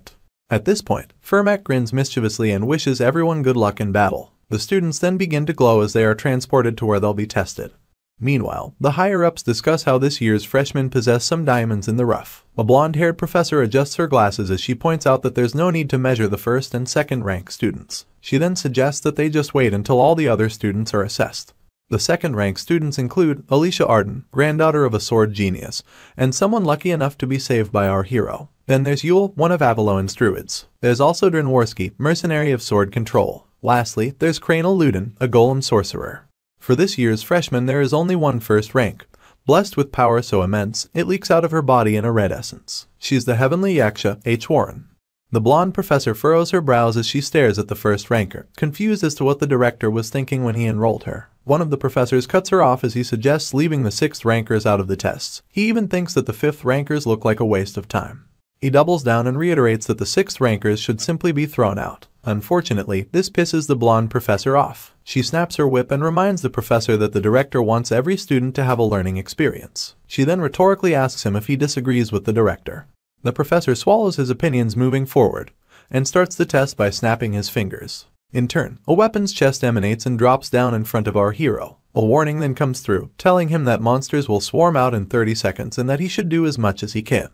At this point, Firmak grins mischievously and wishes everyone good luck in battle. The students then begin to glow as they are transported to where they'll be tested. Meanwhile, the higher-ups discuss how this year's freshmen possess some diamonds in the rough. A blonde-haired professor adjusts her glasses as she points out that there's no need to measure the 1st and 2nd rank students. She then suggests that they just wait until all the other students are assessed. The 2nd rank students include Alicia Arden, granddaughter of a sword genius, and someone lucky enough to be saved by our hero. Then there's Yule, one of Avalon's druids. There's also Drenworski, mercenary of sword control. Lastly, there's Cranel Ludin, a golem sorcerer. For this year's freshman there is only one 1st rank, blessed with power so immense it leaks out of her body in a red essence. She's the heavenly Yaksha, H. Warren. The blonde professor furrows her brows as she stares at the 1st ranker, confused as to what the director was thinking when he enrolled her. One of the professors cuts her off as he suggests leaving the 6th rankers out of the tests. He even thinks that the 5th rankers look like a waste of time. He doubles down and reiterates that the 6th rankers should simply be thrown out. Unfortunately, this pisses the blonde professor off. She snaps her whip and reminds the professor that the director wants every student to have a learning experience. She then rhetorically asks him if he disagrees with the director. The professor swallows his opinions moving forward, and starts the test by snapping his fingers. In turn, a weapon's chest emanates and drops down in front of our hero. A warning then comes through, telling him that monsters will swarm out in 30 seconds and that he should do as much as he can.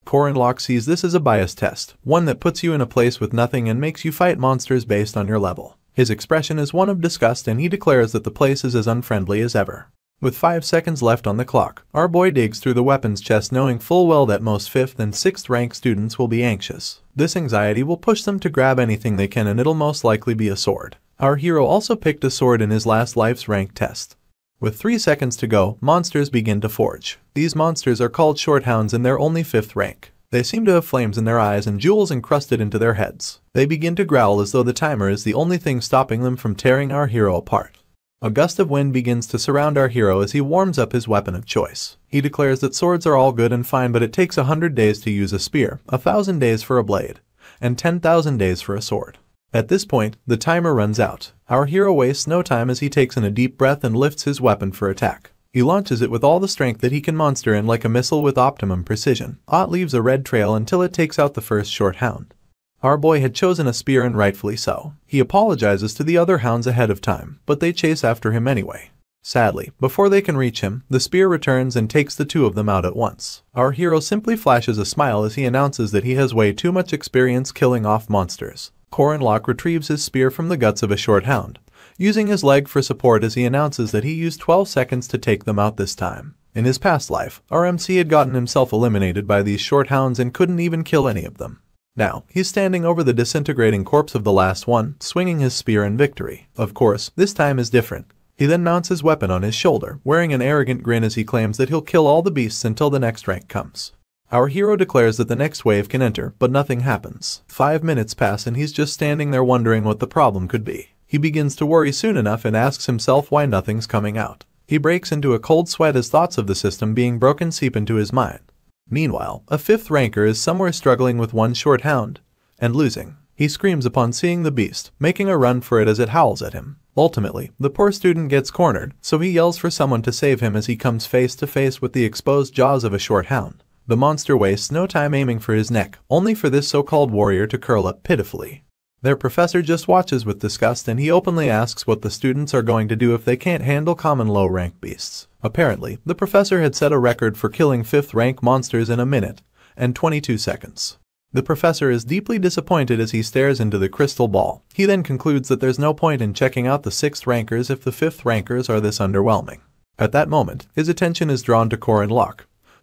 Corin sees this as a bias test, one that puts you in a place with nothing and makes you fight monsters based on your level. His expression is one of disgust and he declares that the place is as unfriendly as ever. With 5 seconds left on the clock, our boy digs through the weapon's chest knowing full well that most 5th and 6th rank students will be anxious. This anxiety will push them to grab anything they can and it'll most likely be a sword. Our hero also picked a sword in his last life's rank test. With 3 seconds to go, monsters begin to forge. These monsters are called shorthounds and they're only 5th rank. They seem to have flames in their eyes and jewels encrusted into their heads. They begin to growl as though the timer is the only thing stopping them from tearing our hero apart. A gust of wind begins to surround our hero as he warms up his weapon of choice. He declares that swords are all good and fine, but it takes 100 days to use a spear, 1,000 days for a blade, and 10,000 days for a sword. At this point, the timer runs out. Our hero wastes no time as he takes in a deep breath and lifts his weapon for attack. He launches it with all the strength that he can muster and like a missile with optimum precision. It leaves a red trail until it takes out the first short hound. Our boy had chosen a spear and rightfully so. He apologizes to the other hounds ahead of time, but they chase after him anyway. Sadly, before they can reach him, the spear returns and takes the 2 of them out at once. Our hero simply flashes a smile as he announces that he has way too much experience killing off monsters. Corin retrieves his spear from the guts of a short hound, using his leg for support as he announces that he used 12 seconds to take them out this time. In his past life, our MC had gotten himself eliminated by these short hounds and couldn't even kill any of them. Now, he's standing over the disintegrating corpse of the last one, swinging his spear in victory. Of course, this time is different. He then mounts his weapon on his shoulder, wearing an arrogant grin as he claims that he'll kill all the beasts until the next rank comes. Our hero declares that the next wave can enter, but nothing happens. 5 minutes pass and he's just standing there wondering what the problem could be. He begins to worry soon enough and asks himself why nothing's coming out. He breaks into a cold sweat as thoughts of the system being broken seep into his mind. Meanwhile, a 5th ranker is somewhere struggling with one short hound and losing. He screams upon seeing the beast, making a run for it as it howls at him. Ultimately, the poor student gets cornered, so he yells for someone to save him as he comes face to face with the exposed jaws of a short hound. The monster wastes no time aiming for his neck, only for this so-called warrior to curl up pitifully. Their professor just watches with disgust and he openly asks what the students are going to do if they can't handle common low-rank beasts. Apparently, the professor had set a record for killing 5th rank monsters in 1 minute and 22 seconds. The professor is deeply disappointed as he stares into the crystal ball. He then concludes that there's no point in checking out the 6th rankers if the 5th rankers are this underwhelming. At that moment, his attention is drawn to Corin,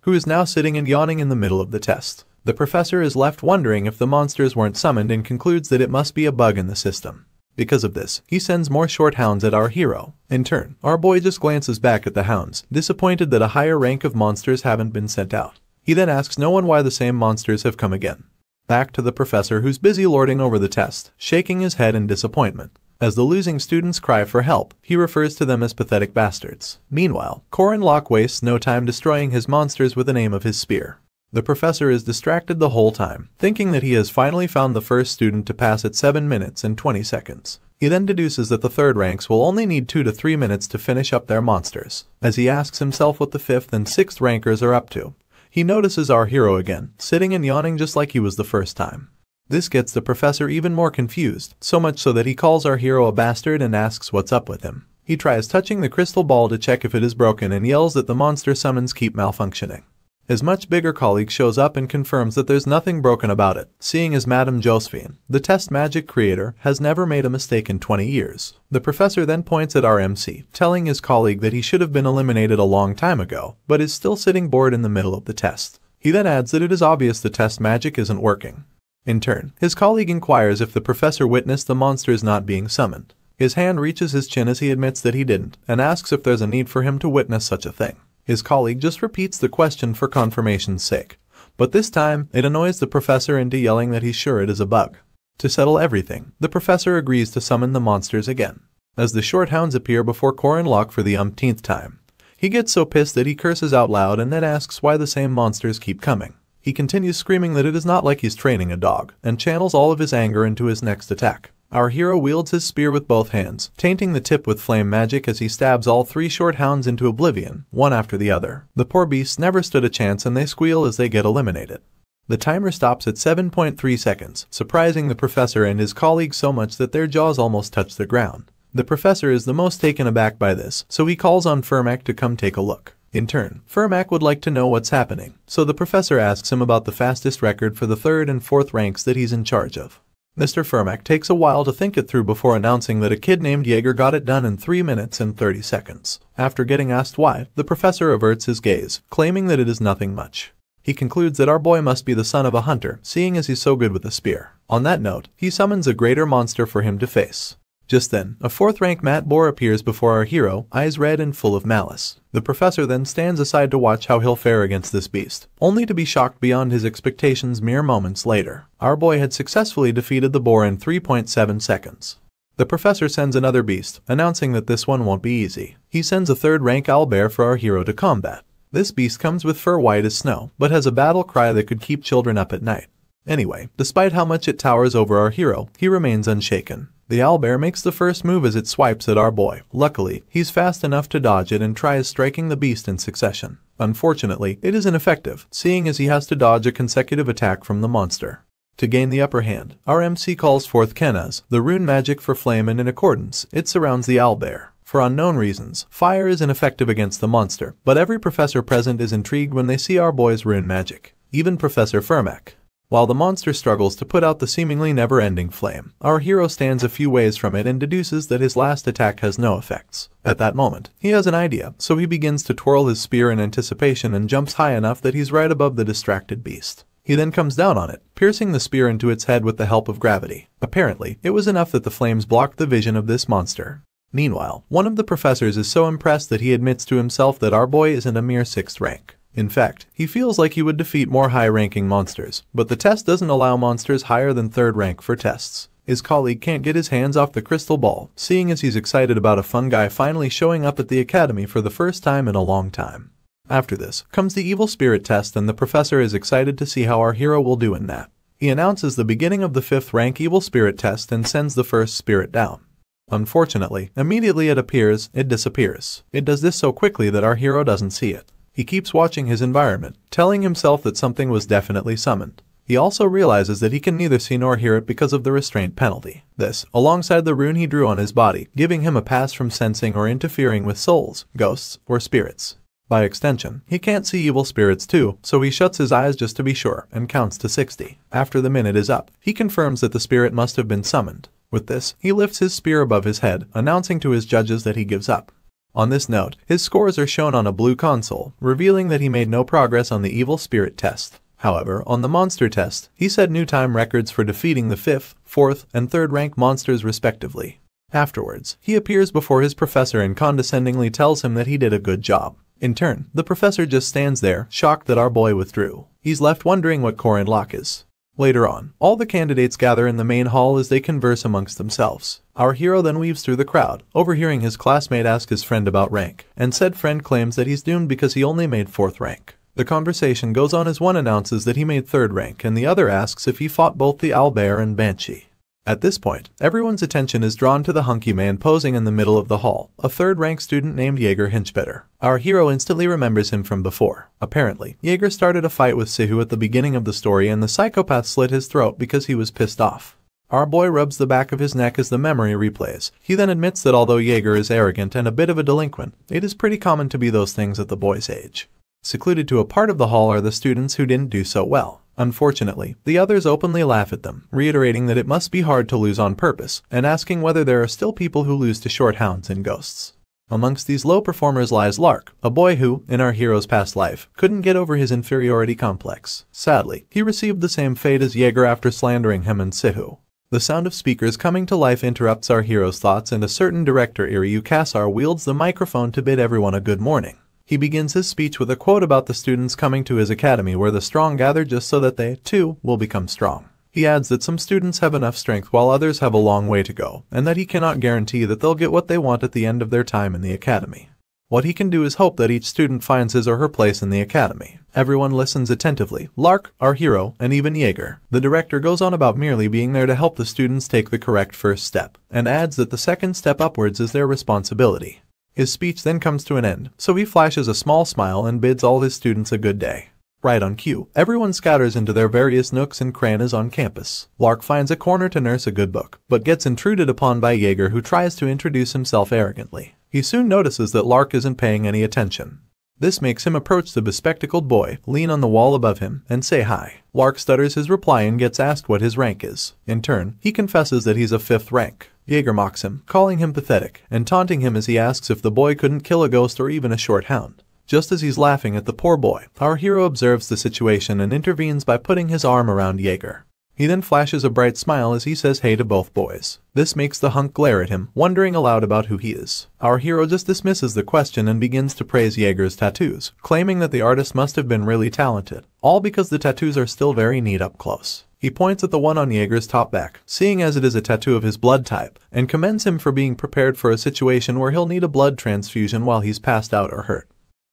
who is now sitting and yawning in the middle of the test. The professor is left wondering if the monsters weren't summoned and concludes that it must be a bug in the system. Because of this, he sends more short hounds at our hero. In turn, our boy just glances back at the hounds, disappointed that a higher rank of monsters haven't been sent out. He then asks no one why the same monsters have come again. Back to the professor who's busy lording over the test, shaking his head in disappointment. As the losing students cry for help, he refers to them as pathetic bastards. Meanwhile, Corin wastes no time destroying his monsters with an aim of his spear. The professor is distracted the whole time, thinking that he has finally found the first student to pass at 7 minutes and 20 seconds. He then deduces that the 3rd ranks will only need 2 to 3 minutes to finish up their monsters. As he asks himself what the 5th and 6th rankers are up to, he notices our hero again, sitting and yawning just like he was the first time. This gets the professor even more confused, so much so that he calls our hero a bastard and asks what's up with him. He tries touching the crystal ball to check if it is broken and yells that the monster summons keep malfunctioning. His much bigger colleague shows up and confirms that there's nothing broken about it, seeing as Madame Josephine, the test magic creator, has never made a mistake in 20 years. The professor then points at our MC, telling his colleague that he should have been eliminated a long time ago, but is still sitting bored in the middle of the test. He then adds that it is obvious the test magic isn't working. In turn, his colleague inquires if the professor witnessed the monsters not being summoned. His hand reaches his chin as he admits that he didn't, and asks if there's a need for him to witness such a thing. His colleague just repeats the question for confirmation's sake, but this time it annoys the professor into yelling that he's sure it is a bug. To settle everything, the professor agrees to summon the monsters again. As the short hounds appear before Corin for the umpteenth time, he gets so pissed that he curses out loud and then asks why the same monsters keep coming. He continues screaming that it is not like he's training a dog, and channels all of his anger into his next attack. Our hero wields his spear with both hands, tainting the tip with flame magic as he stabs all 3 short hounds into oblivion, one after the other. The poor beasts never stood a chance and they squeal as they get eliminated. The timer stops at 7.3 seconds, surprising the professor and his colleagues so much that their jaws almost touch the ground. The professor is the most taken aback by this, so he calls on Fermac to come take a look. In turn, Fermac would like to know what's happening, so the professor asks him about the fastest record for the 3rd and 4th ranks that he's in charge of. Mr. Fermac takes a while to think it through before announcing that a kid named Jaeger got it done in 3 minutes and 30 seconds. After getting asked why, the professor averts his gaze, claiming that it is nothing much. He concludes that our boy must be the son of a hunter, seeing as he's so good with a spear. On that note, he summons a greater monster for him to face. Just then, a 4th rank Mat Boar appears before our hero, eyes red and full of malice. The professor then stands aside to watch how he'll fare against this beast, only to be shocked beyond his expectations mere moments later. Our boy had successfully defeated the boar in 3.7 seconds. The professor sends another beast, announcing that this one won't be easy. He sends a 3rd rank owlbear for our hero to combat. This beast comes with fur white as snow, but has a battle cry that could keep children up at night. Anyway, despite how much it towers over our hero, he remains unshaken. The owlbear makes the first move as it swipes at our boy. Luckily, he's fast enough to dodge it and tries striking the beast in succession. Unfortunately, it is ineffective, seeing as he has to dodge a consecutive attack from the monster. To gain the upper hand, our MC calls forth Kenaz, the rune magic for flame, and in accordance, it surrounds the owlbear. For unknown reasons, fire is ineffective against the monster, but every professor present is intrigued when they see our boy's rune magic, even Professor Fermac. While the monster struggles to put out the seemingly never-ending flame, our hero stands a few ways from it and deduces that his last attack has no effects. At that moment, he has an idea, so he begins to twirl his spear in anticipation and jumps high enough that he's right above the distracted beast. He then comes down on it, piercing the spear into its head with the help of gravity. Apparently, it was enough that the flames blocked the vision of this monster. Meanwhile, one of the professors is so impressed that he admits to himself that our boy isn't a mere 6th rank. In fact, he feels like he would defeat more high-ranking monsters, but the test doesn't allow monsters higher than 3rd rank for tests. His colleague can't get his hands off the crystal ball, seeing as he's excited about a fun guy finally showing up at the academy for the first time in a long time. After this comes the evil spirit test, and the professor is excited to see how our hero will do in that. He announces the beginning of the 5th rank evil spirit test and sends the first spirit down. Unfortunately, immediately it appears, it disappears. It does this so quickly that our hero doesn't see it. He keeps watching his environment, telling himself that something was definitely summoned. He also realizes that he can neither see nor hear it because of the restraint penalty. This, alongside the rune he drew on his body, giving him a pass from sensing or interfering with souls, ghosts, or spirits. By extension, he can't see evil spirits too, so he shuts his eyes just to be sure and counts to 60. After the minute is up, he confirms that the spirit must have been summoned. With this, he lifts his spear above his head, announcing to his judges that he gives up. On this note, his scores are shown on a blue console, revealing that he made no progress on the evil spirit test. However, on the monster test, he set new time records for defeating the 5th, 4th, and 3rd rank monsters respectively. Afterwards, he appears before his professor and condescendingly tells him that he did a good job. In turn, the professor just stands there, shocked that our boy withdrew. He's left wondering what Corin is. Later on, all the candidates gather in the main hall as they converse amongst themselves. Our hero then weaves through the crowd, overhearing his classmate ask his friend about rank, and said friend claims that he's doomed because he only made 4th rank. The conversation goes on as one announces that he made 3rd rank and the other asks if he fought both the owlbear and banshee. At this point, everyone's attention is drawn to the hunky man posing in the middle of the hall, a 3rd rank student named Jaeger Hinchbetter. Our hero instantly remembers him from before. Apparently, Jaeger started a fight with Sihu at the beginning of the story and the psychopath slit his throat because he was pissed off. Our boy rubs the back of his neck as the memory replays. He then admits that although Jaeger is arrogant and a bit of a delinquent, it is pretty common to be those things at the boy's age. Secluded to a part of the hall are the students who didn't do so well. Unfortunately, the others openly laugh at them, reiterating that it must be hard to lose on purpose, and asking whether there are still people who lose to shorthounds and ghosts. Amongst these low performers lies Lark, a boy who, in our hero's past life, couldn't get over his inferiority complex. Sadly, he received the same fate as Jaeger after slandering him and Sihu. The sound of speakers coming to life interrupts our hero's thoughts, and a certain director Iryu Kasar wields the microphone to bid everyone a good morning. He begins his speech with a quote about the students coming to his academy where the strong gather just so that they, too, will become strong. He adds that some students have enough strength while others have a long way to go, and that he cannot guarantee that they'll get what they want at the end of their time in the academy. What he can do is hope that each student finds his or her place in the academy. Everyone listens attentively, Lark, our hero, and even Jaeger. The director goes on about merely being there to help the students take the correct first step, and adds that the second step upwards is their responsibility. His speech then comes to an end, so he flashes a small smile and bids all his students a good day. Right on cue, everyone scatters into their various nooks and crannies on campus. Lark finds a corner to nurse a good book, but gets intruded upon by Jaeger, who tries to introduce himself arrogantly. He soon notices that Lark isn't paying any attention. This makes him approach the bespectacled boy, lean on the wall above him, and say hi. Lark stutters his reply and gets asked what his rank is. In turn, he confesses that he's a 5th rank. Jaeger mocks him, calling him pathetic, and taunting him as he asks if the boy couldn't kill a ghost or even a shorthound. Just as he's laughing at the poor boy, our hero observes the situation and intervenes by putting his arm around Jaeger. He then flashes a bright smile as he says hey to both boys. This makes the hunk glare at him, wondering aloud about who he is. Our hero just dismisses the question and begins to praise Jaeger's tattoos, claiming that the artist must have been really talented, all because the tattoos are still very neat up close. He points at the one on Jaeger's top back, seeing as it is a tattoo of his blood type, and commends him for being prepared for a situation where he'll need a blood transfusion while he's passed out or hurt.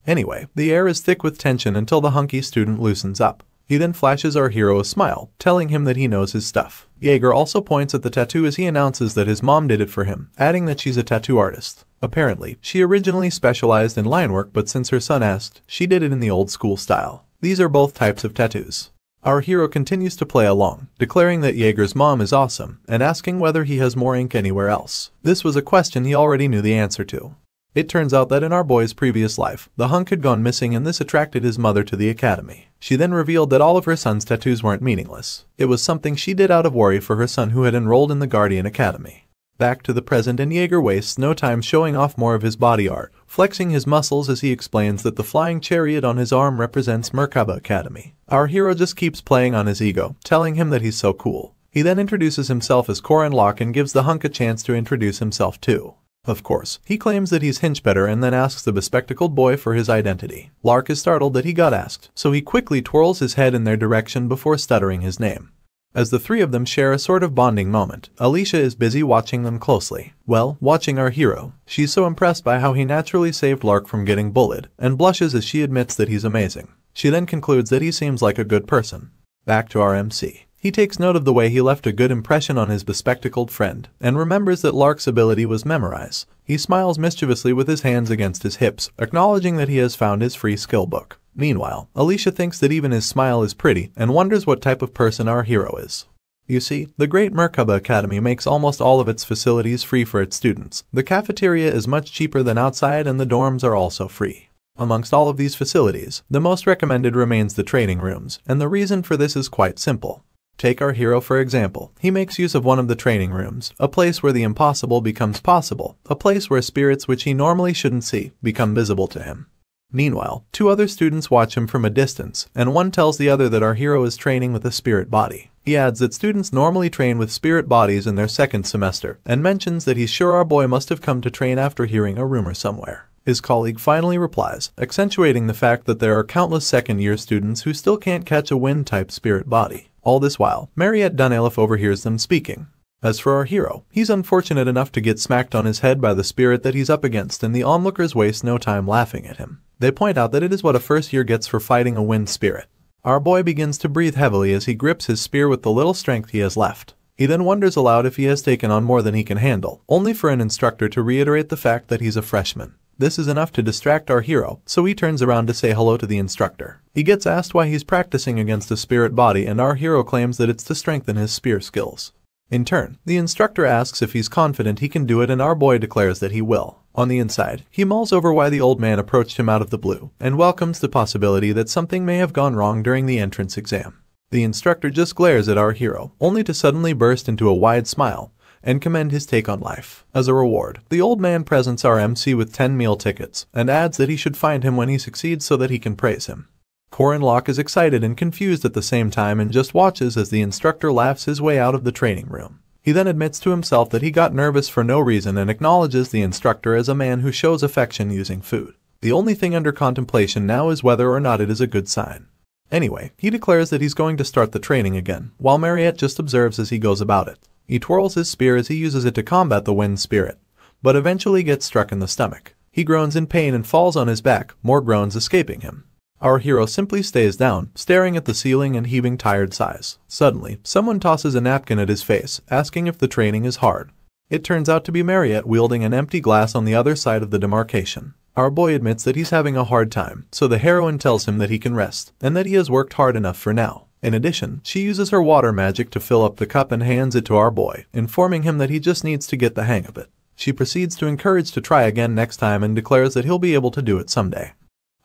Anyway, the air is thick with tension until the hunky student loosens up. He then flashes our hero a smile, telling him that he knows his stuff. Jaeger also points at the tattoo as he announces that his mom did it for him, adding that she's a tattoo artist. Apparently, she originally specialized in line work, but since her son asked, she did it in the old school style. These are both types of tattoos. Our hero continues to play along, declaring that Jaeger's mom is awesome, and asking whether he has more ink anywhere else. This was a question he already knew the answer to. It turns out that in our boy's previous life, the hunk had gone missing, and this attracted his mother to the academy. She then revealed that all of her son's tattoos weren't meaningless. It was something she did out of worry for her son who had enrolled in the Guardian Academy. Back to the present, and Jaeger wastes no time showing off more of his body art, flexing his muscles as he explains that the flying chariot on his arm represents Merkaba Academy. Our hero just keeps playing on his ego, telling him that he's so cool. He then introduces himself as Corin and gives the hunk a chance to introduce himself too. Of course, he claims that he's Hinchbetter and then asks the bespectacled boy for his identity. Lark is startled that he got asked, so he quickly twirls his head in their direction before stuttering his name. As the three of them share a sort of bonding moment, Alicia is busy watching them closely. Well, watching our hero. She's so impressed by how he naturally saved Lark from getting bullied, and blushes as she admits that he's amazing. She then concludes that he seems like a good person. Back to our MC. He takes note of the way he left a good impression on his bespectacled friend, and remembers that Lark's ability was memorize. He smiles mischievously with his hands against his hips, acknowledging that he has found his free skill book. Meanwhile, Alicia thinks that even his smile is pretty, and wonders what type of person our hero is. You see, the great Merkaba Academy makes almost all of its facilities free for its students. The cafeteria is much cheaper than outside, and the dorms are also free. Amongst all of these facilities, the most recommended remains the training rooms, and the reason for this is quite simple. Take our hero for example. He makes use of one of the training rooms, a place where the impossible becomes possible, a place where spirits which he normally shouldn't see become visible to him. Meanwhile, two other students watch him from a distance, and one tells the other that our hero is training with a spirit body. He adds that students normally train with spirit bodies in their second semester, and mentions that he's sure our boy must have come to train after hearing a rumor somewhere. His colleague finally replies, accentuating the fact that there are countless second-year students who still can't catch a wind-type spirit body. All this while, Mariette Dunelif overhears them speaking. As for our hero, he's unfortunate enough to get smacked on his head by the spirit that he's up against, and the onlookers waste no time laughing at him. They point out that it is what a first year gets for fighting a wind spirit. Our boy begins to breathe heavily as he grips his spear with the little strength he has left. He then wonders aloud if he has taken on more than he can handle, only for an instructor to reiterate the fact that he's a freshman. This is enough to distract our hero, so he turns around to say hello to the instructor. He gets asked why he's practicing against a spirit body, and our hero claims that it's to strengthen his spear skills. In turn, the instructor asks if he's confident he can do it, and our boy declares that he will. On the inside, he mulls over why the old man approached him out of the blue, and welcomes the possibility that something may have gone wrong during the entrance exam. The instructor just glares at our hero, only to suddenly burst into a wide smile and commend his take on life. As a reward, the old man presents our MC with 10 meal tickets, and adds that he should find him when he succeeds so that he can praise him. Corin is excited and confused at the same time, and just watches as the instructor laughs his way out of the training room. He then admits to himself that he got nervous for no reason, and acknowledges the instructor as a man who shows affection using food. The only thing under contemplation now is whether or not it is a good sign. Anyway, he declares that he's going to start the training again, while Mariette just observes as he goes about it. He twirls his spear as he uses it to combat the wind spirit, but eventually gets struck in the stomach. He groans in pain and falls on his back, more groans escaping him. Our hero simply stays down, staring at the ceiling and heaving tired sighs. Suddenly, someone tosses a napkin at his face, asking if the training is hard. It turns out to be Mariette wielding an empty glass on the other side of the demarcation. Our boy admits that he's having a hard time, so the heroine tells him that he can rest, and that he has worked hard enough for now. In addition, she uses her water magic to fill up the cup and hands it to our boy, informing him that he just needs to get the hang of it. She proceeds to encourage to try again next time and declares that he'll be able to do it someday.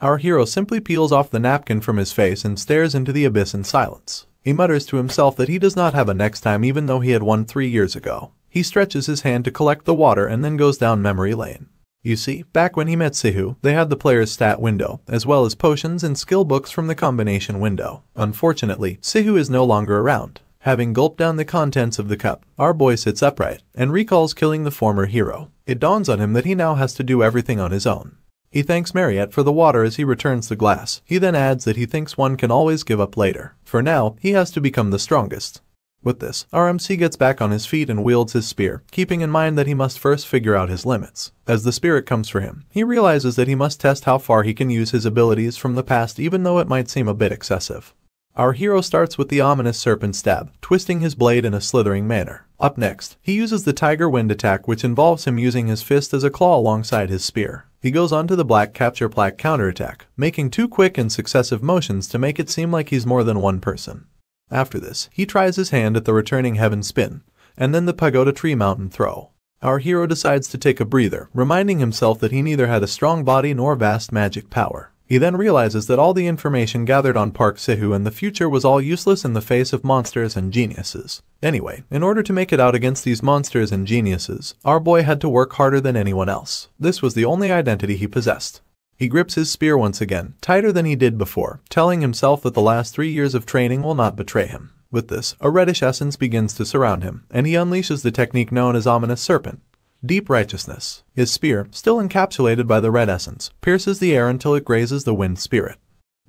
Our hero simply peels off the napkin from his face and stares into the abyss in silence. He mutters to himself that he does not have a next time, even though he had one 3 years ago. He stretches his hand to collect the water and then goes down memory lane. You see, back when he met Sihu, they had the player's stat window, as well as potions and skill books from the combination window. Unfortunately, Sihu is no longer around. Having gulped down the contents of the cup, our boy sits upright and recalls killing the former hero. It dawns on him that he now has to do everything on his own. He thanks Mariette for the water as he returns the glass. He then adds that he thinks one can always give up later. For now, he has to become the strongest. With this, our MC gets back on his feet and wields his spear, keeping in mind that he must first figure out his limits. As the spirit comes for him, he realizes that he must test how far he can use his abilities from the past, even though it might seem a bit excessive. Our hero starts with the ominous serpent stab, twisting his blade in a slithering manner. Up next, he uses the tiger wind attack, which involves him using his fist as a claw alongside his spear. He goes on to the black capture plaque counterattack, making 2 quick and successive motions to make it seem like he's more than one person. After this, he tries his hand at the returning heaven spin, and then the pagoda tree mountain throw. Our hero decides to take a breather, reminding himself that he neither had a strong body nor vast magic power. He then realizes that all the information gathered on Park Sihu and the future was all useless in the face of monsters and geniuses. Anyway, in order to make it out against these monsters and geniuses, our boy had to work harder than anyone else. This was the only identity he possessed. He grips his spear once again, tighter than he did before, telling himself that the last 3 years of training will not betray him. With this, a reddish essence begins to surround him, and he unleashes the technique known as Ominous Serpent. Deep Righteousness. His spear, still encapsulated by the red essence, pierces the air until it grazes the wind spirit.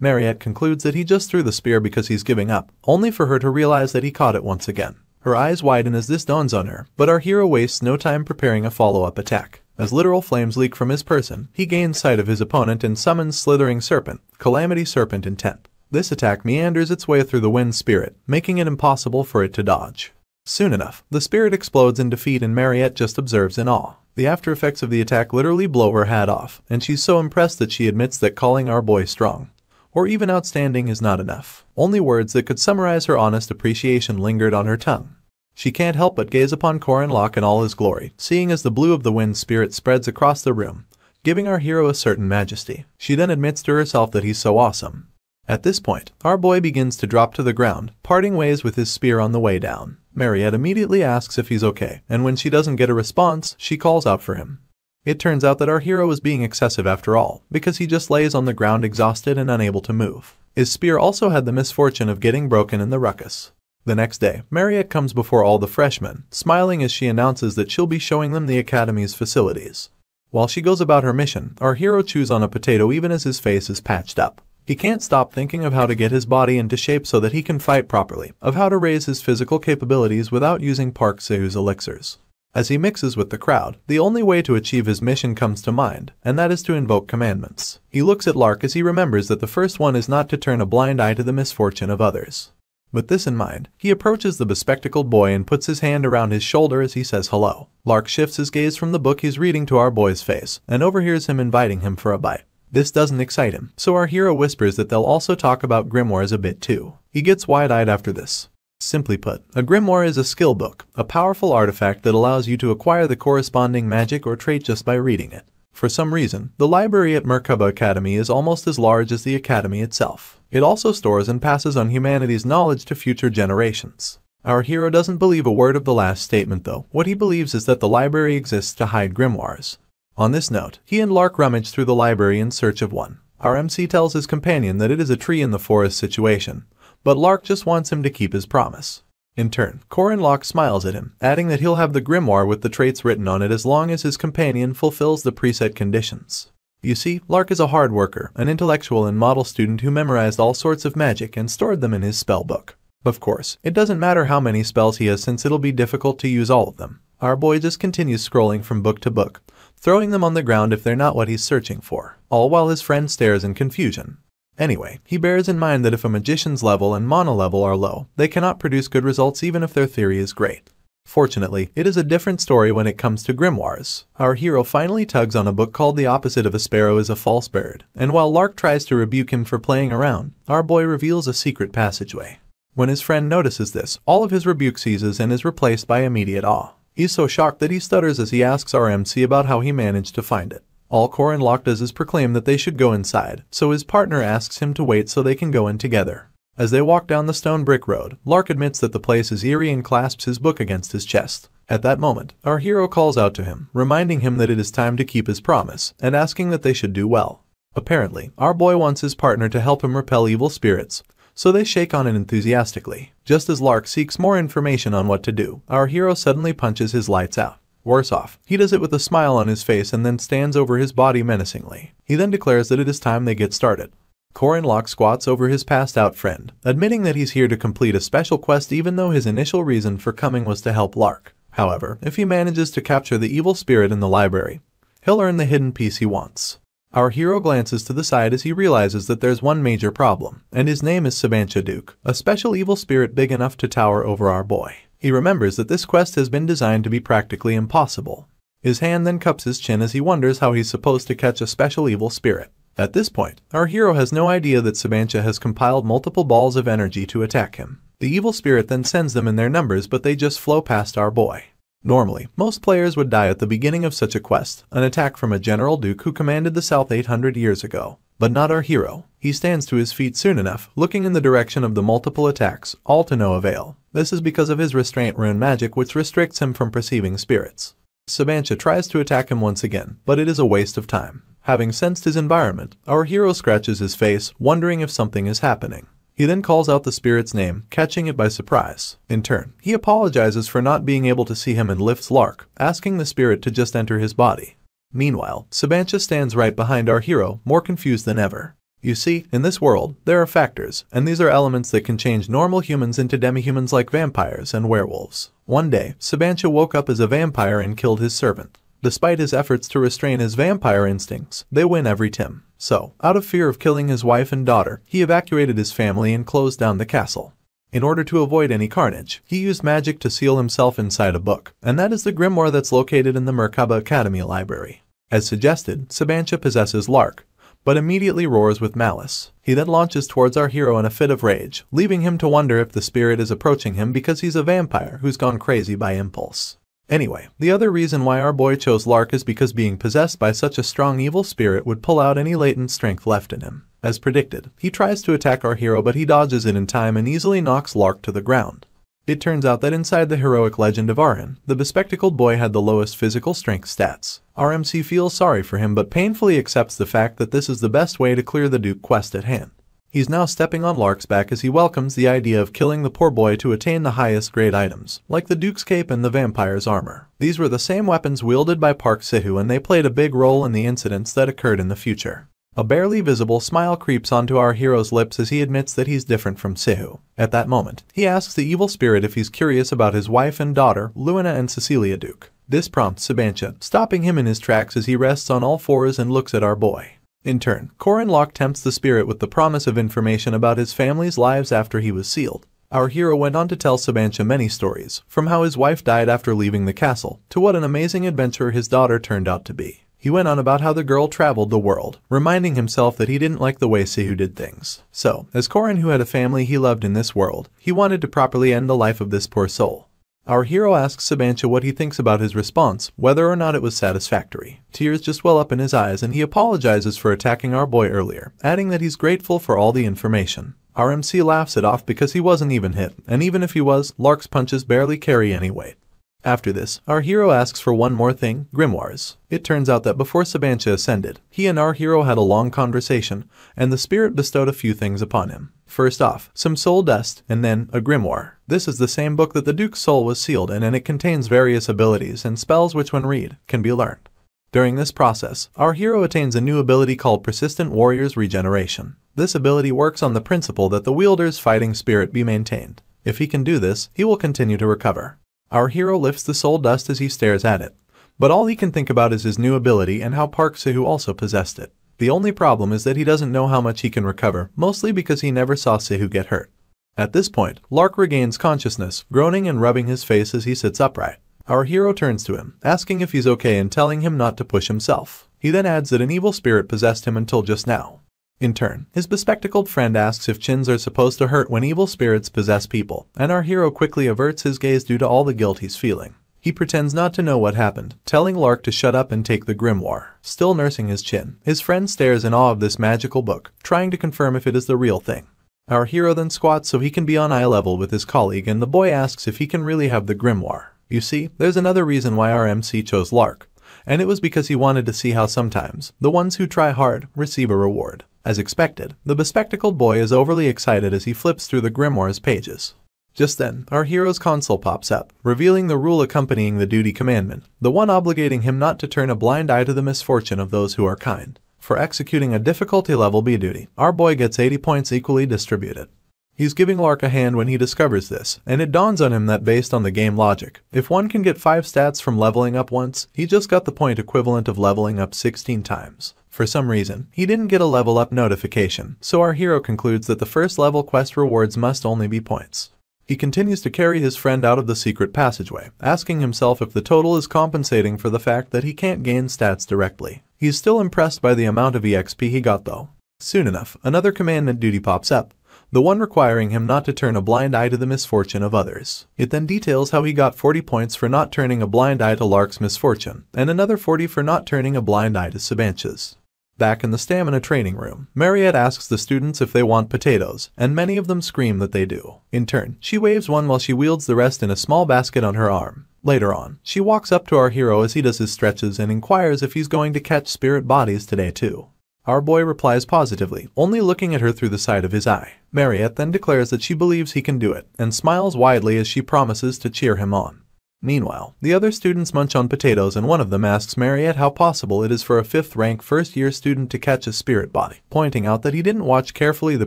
Mariette concludes that he just threw the spear because he's giving up, only for her to realize that he caught it once again. Her eyes widen as this dawns on her, but our hero wastes no time preparing a follow-up attack. As literal flames leak from his person, he gains sight of his opponent and summons Slithering Serpent, Calamity Serpent Intent. This attack meanders its way through the wind spirit, making it impossible for it to dodge. Soon enough, the spirit explodes in defeat and Mariette just observes in awe. The after effects of the attack literally blow her hat off, and she's so impressed that she admits that calling our boy strong, or even outstanding, is not enough. Only words that could summarize her honest appreciation lingered on her tongue. She can't help but gaze upon Corin in all his glory, seeing as the blue of the wind spirit spreads across the room, giving our hero a certain majesty. She then admits to herself that he's so awesome. At this point, our boy begins to drop to the ground, parting ways with his spear on the way down. Mariette immediately asks if he's okay, and when she doesn't get a response, she calls out for him. It turns out that our hero is being excessive after all, because he just lays on the ground exhausted and unable to move. His spear also had the misfortune of getting broken in the ruckus. The next day, Mariette comes before all the freshmen, smiling as she announces that she'll be showing them the academy's facilities. While she goes about her mission, our hero chews on a potato even as his face is patched up. He can't stop thinking of how to get his body into shape so that he can fight properly, of how to raise his physical capabilities without using Park Sehu's elixirs. As he mixes with the crowd, the only way to achieve his mission comes to mind, and that is to invoke commandments. He looks at Lark as he remembers that the first one is not to turn a blind eye to the misfortune of others. With this in mind, he approaches the bespectacled boy and puts his hand around his shoulder as he says hello. Lark shifts his gaze from the book he's reading to our boy's face, and overhears him inviting him for a bite. This doesn't excite him, so our hero whispers that they'll also talk about grimoires a bit too. He gets wide-eyed after this. Simply put, a grimoire is a skill book, a powerful artifact that allows you to acquire the corresponding magic or trait just by reading it. For some reason, the library at Merkaba Academy is almost as large as the academy itself. It also stores and passes on humanity's knowledge to future generations. Our hero doesn't believe a word of the last statement though. What he believes is that the library exists to hide grimoires. On this note, he and Lark rummage through the library in search of one. Our MC tells his companion that it is a tree in the forest situation, but Lark just wants him to keep his promise. In turn, Corin smiles at him, adding that he'll have the grimoire with the traits written on it as long as his companion fulfills the preset conditions. You see, Lark is a hard worker, an intellectual and model student who memorized all sorts of magic and stored them in his spell book. Of course, it doesn't matter how many spells he has since it'll be difficult to use all of them. Our boy just continues scrolling from book to book, throwing them on the ground if they're not what he's searching for, all while his friend stares in confusion. Anyway, he bears in mind that if a magician's level and mana level are low, they cannot produce good results even if their theory is great. Fortunately, it is a different story when it comes to grimoires. Our hero finally tugs on a book called The Opposite of a Sparrow is a False Bird, and while Lark tries to rebuke him for playing around, our boy reveals a secret passageway. When his friend notices this, all of his rebuke ceases and is replaced by immediate awe. He's so shocked that he stutters as he asks our MC about how he managed to find it. All Corin does is proclaim that they should go inside, so his partner asks him to wait so they can go in together. As they walk down the stone brick road, Lark admits that the place is eerie and clasps his book against his chest. At that moment, our hero calls out to him, reminding him that it is time to keep his promise, and asking that they should do well. Apparently, our boy wants his partner to help him repel evil spirits, so they shake on it enthusiastically. Just as Lark seeks more information on what to do, our hero suddenly punches his lights out. Worse off, he does it with a smile on his face and then stands over his body menacingly. He then declares that it is time they get started. Corin squats over his passed-out friend, admitting that he's here to complete a special quest even though his initial reason for coming was to help Lark. However, if he manages to capture the evil spirit in the library, he'll earn the hidden piece he wants. Our hero glances to the side as he realizes that there's one major problem, and his name is Sabancha Duke, a special evil spirit big enough to tower over our boy. He remembers that this quest has been designed to be practically impossible. His hand then cups his chin as he wonders how he's supposed to catch a special evil spirit. At this point, our hero has no idea that Sabancha has compiled multiple balls of energy to attack him. The evil spirit then sends them in their numbers, but they just flow past our boy. Normally, most players would die at the beginning of such a quest, an attack from a General Duke who commanded the South 800 years ago. But not our hero. He stands to his feet soon enough, looking in the direction of the multiple attacks, all to no avail. This is because of his restraint rune magic, which restricts him from perceiving spirits. Sabancha tries to attack him once again, but it is a waste of time. Having sensed his environment, our hero scratches his face, wondering if something is happening. He then calls out the spirit's name, catching it by surprise. In turn, he apologizes for not being able to see him and lifts Lark, asking the spirit to just enter his body. Meanwhile, Sabancha stands right behind our hero, more confused than ever. You see, in this world, there are factors, and these are elements that can change normal humans into demi-humans like vampires and werewolves. One day, Sabancha woke up as a vampire and killed his servant. Despite his efforts to restrain his vampire instincts, they win every time. So, out of fear of killing his wife and daughter, he evacuated his family and closed down the castle. In order to avoid any carnage, he used magic to seal himself inside a book, and that is the grimoire that's located in the Merkaba Academy library. As suggested, Sabancha possesses Lark, but immediately roars with malice. He then launches towards our hero in a fit of rage, leaving him to wonder if the spirit is approaching him because he's a vampire who's gone crazy by impulse. Anyway, the other reason why our boy chose Lark is because being possessed by such a strong evil spirit would pull out any latent strength left in him. As predicted, he tries to attack our hero, but he dodges it in time and easily knocks Lark to the ground. It turns out that inside the heroic legend of Arhan, the bespectacled boy had the lowest physical strength stats. Our MC feels sorry for him but painfully accepts the fact that this is the best way to clear the Duke quest at hand. He's now stepping on Lark's back as he welcomes the idea of killing the poor boy to attain the highest grade items, like the Duke's cape and the vampire's armor. These were the same weapons wielded by Park Sihu, and they played a big role in the incidents that occurred in the future. A barely visible smile creeps onto our hero's lips as he admits that he's different from Sihu. At that moment, he asks the evil spirit if he's curious about his wife and daughter, Luina and Cecilia Duke. This prompts Sabancha, stopping him in his tracks as he rests on all fours and looks at our boy. In turn, Corin tempts the spirit with the promise of information about his family's lives after he was sealed. Our hero went on to tell Sabancha many stories, from how his wife died after leaving the castle, to what an amazing adventurer his daughter turned out to be. He went on about how the girl traveled the world, reminding himself that he didn't like the way Sihu did things. So, as Corin, who had a family he loved in this world, he wanted to properly end the life of this poor soul. Our hero asks Sabancha what he thinks about his response, whether or not it was satisfactory. Tears just well up in his eyes and he apologizes for attacking our boy earlier, adding that he's grateful for all the information. Our MC laughs it off because he wasn't even hit, and even if he was, Lark's punches barely carry any weight. After this, our hero asks for one more thing, grimoires. It turns out that before Sabancha ascended, he and our hero had a long conversation, and the spirit bestowed a few things upon him. First off, some soul dust, and then a grimoire. This is the same book that the Duke's soul was sealed in, and it contains various abilities and spells which, when read, can be learned. During this process, our hero attains a new ability called Persistent Warrior's Regeneration. This ability works on the principle that the wielder's fighting spirit be maintained. If he can do this, he will continue to recover. Our hero lifts the soul dust as he stares at it, but all he can think about is his new ability and how Park Sihu also possessed it. The only problem is that he doesn't know how much he can recover, mostly because he never saw Sihu get hurt. At this point, Lark regains consciousness, groaning and rubbing his face as he sits upright. Our hero turns to him, asking if he's okay and telling him not to push himself. He then adds that an evil spirit possessed him until just now. In turn, his bespectacled friend asks if chins are supposed to hurt when evil spirits possess people, and our hero quickly averts his gaze due to all the guilt he's feeling. He pretends not to know what happened, telling Lark to shut up and take the grimoire. Still nursing his chin, his friend stares in awe of this magical book, trying to confirm if it is the real thing. Our hero then squats so he can be on eye level with his colleague, and the boy asks if he can really have the grimoire. You see, there's another reason why our MC chose Lark, and it was because he wanted to see how sometimes the ones who try hard receive a reward. As expected, the bespectacled boy is overly excited as he flips through the grimoire's pages. Just then, our hero's console pops up, revealing the rule accompanying the duty commandment, the one obligating him not to turn a blind eye to the misfortune of those who are kind. For executing a difficulty level B duty, our boy gets 80 points equally distributed. He's giving Lark a hand when he discovers this, and it dawns on him that based on the game logic, if one can get 5 stats from leveling up once, he just got the point equivalent of leveling up 16 times. For some reason, he didn't get a level up notification, so our hero concludes that the first level quest rewards must only be points. He continues to carry his friend out of the secret passageway, asking himself if the total is compensating for the fact that he can't gain stats directly. He's still impressed by the amount of EXP he got though. Soon enough, another commandment duty pops up, the one requiring him not to turn a blind eye to the misfortune of others. It then details how he got 40 points for not turning a blind eye to Lark's misfortune, and another 40 for not turning a blind eye to Sabancha's. Back in the stamina training room, Mariette asks the students if they want potatoes, and many of them scream that they do. In turn, she waves one while she wields the rest in a small basket on her arm. Later on, she walks up to our hero as he does his stretches and inquires if he's going to catch spirit bodies today too. Our boy replies positively, only looking at her through the side of his eye. Mariette then declares that she believes he can do it, and smiles widely as she promises to cheer him on. Meanwhile, the other students munch on potatoes and one of them asks Mariette how possible it is for a 5th-rank first-year student to catch a spirit body, pointing out that he didn't watch carefully the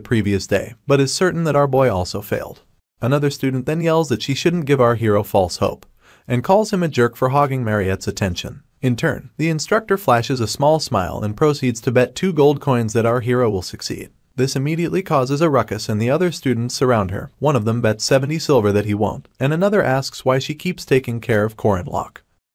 previous day, but is certain that our boy also failed. Another student then yells that she shouldn't give our hero false hope, and calls him a jerk for hogging Mariette's attention. In turn, the instructor flashes a small smile and proceeds to bet 2 gold coins that our hero will succeed. This immediately causes a ruckus and the other students surround her. One of them bets 70 silver that he won't, and another asks why she keeps taking care of Corin.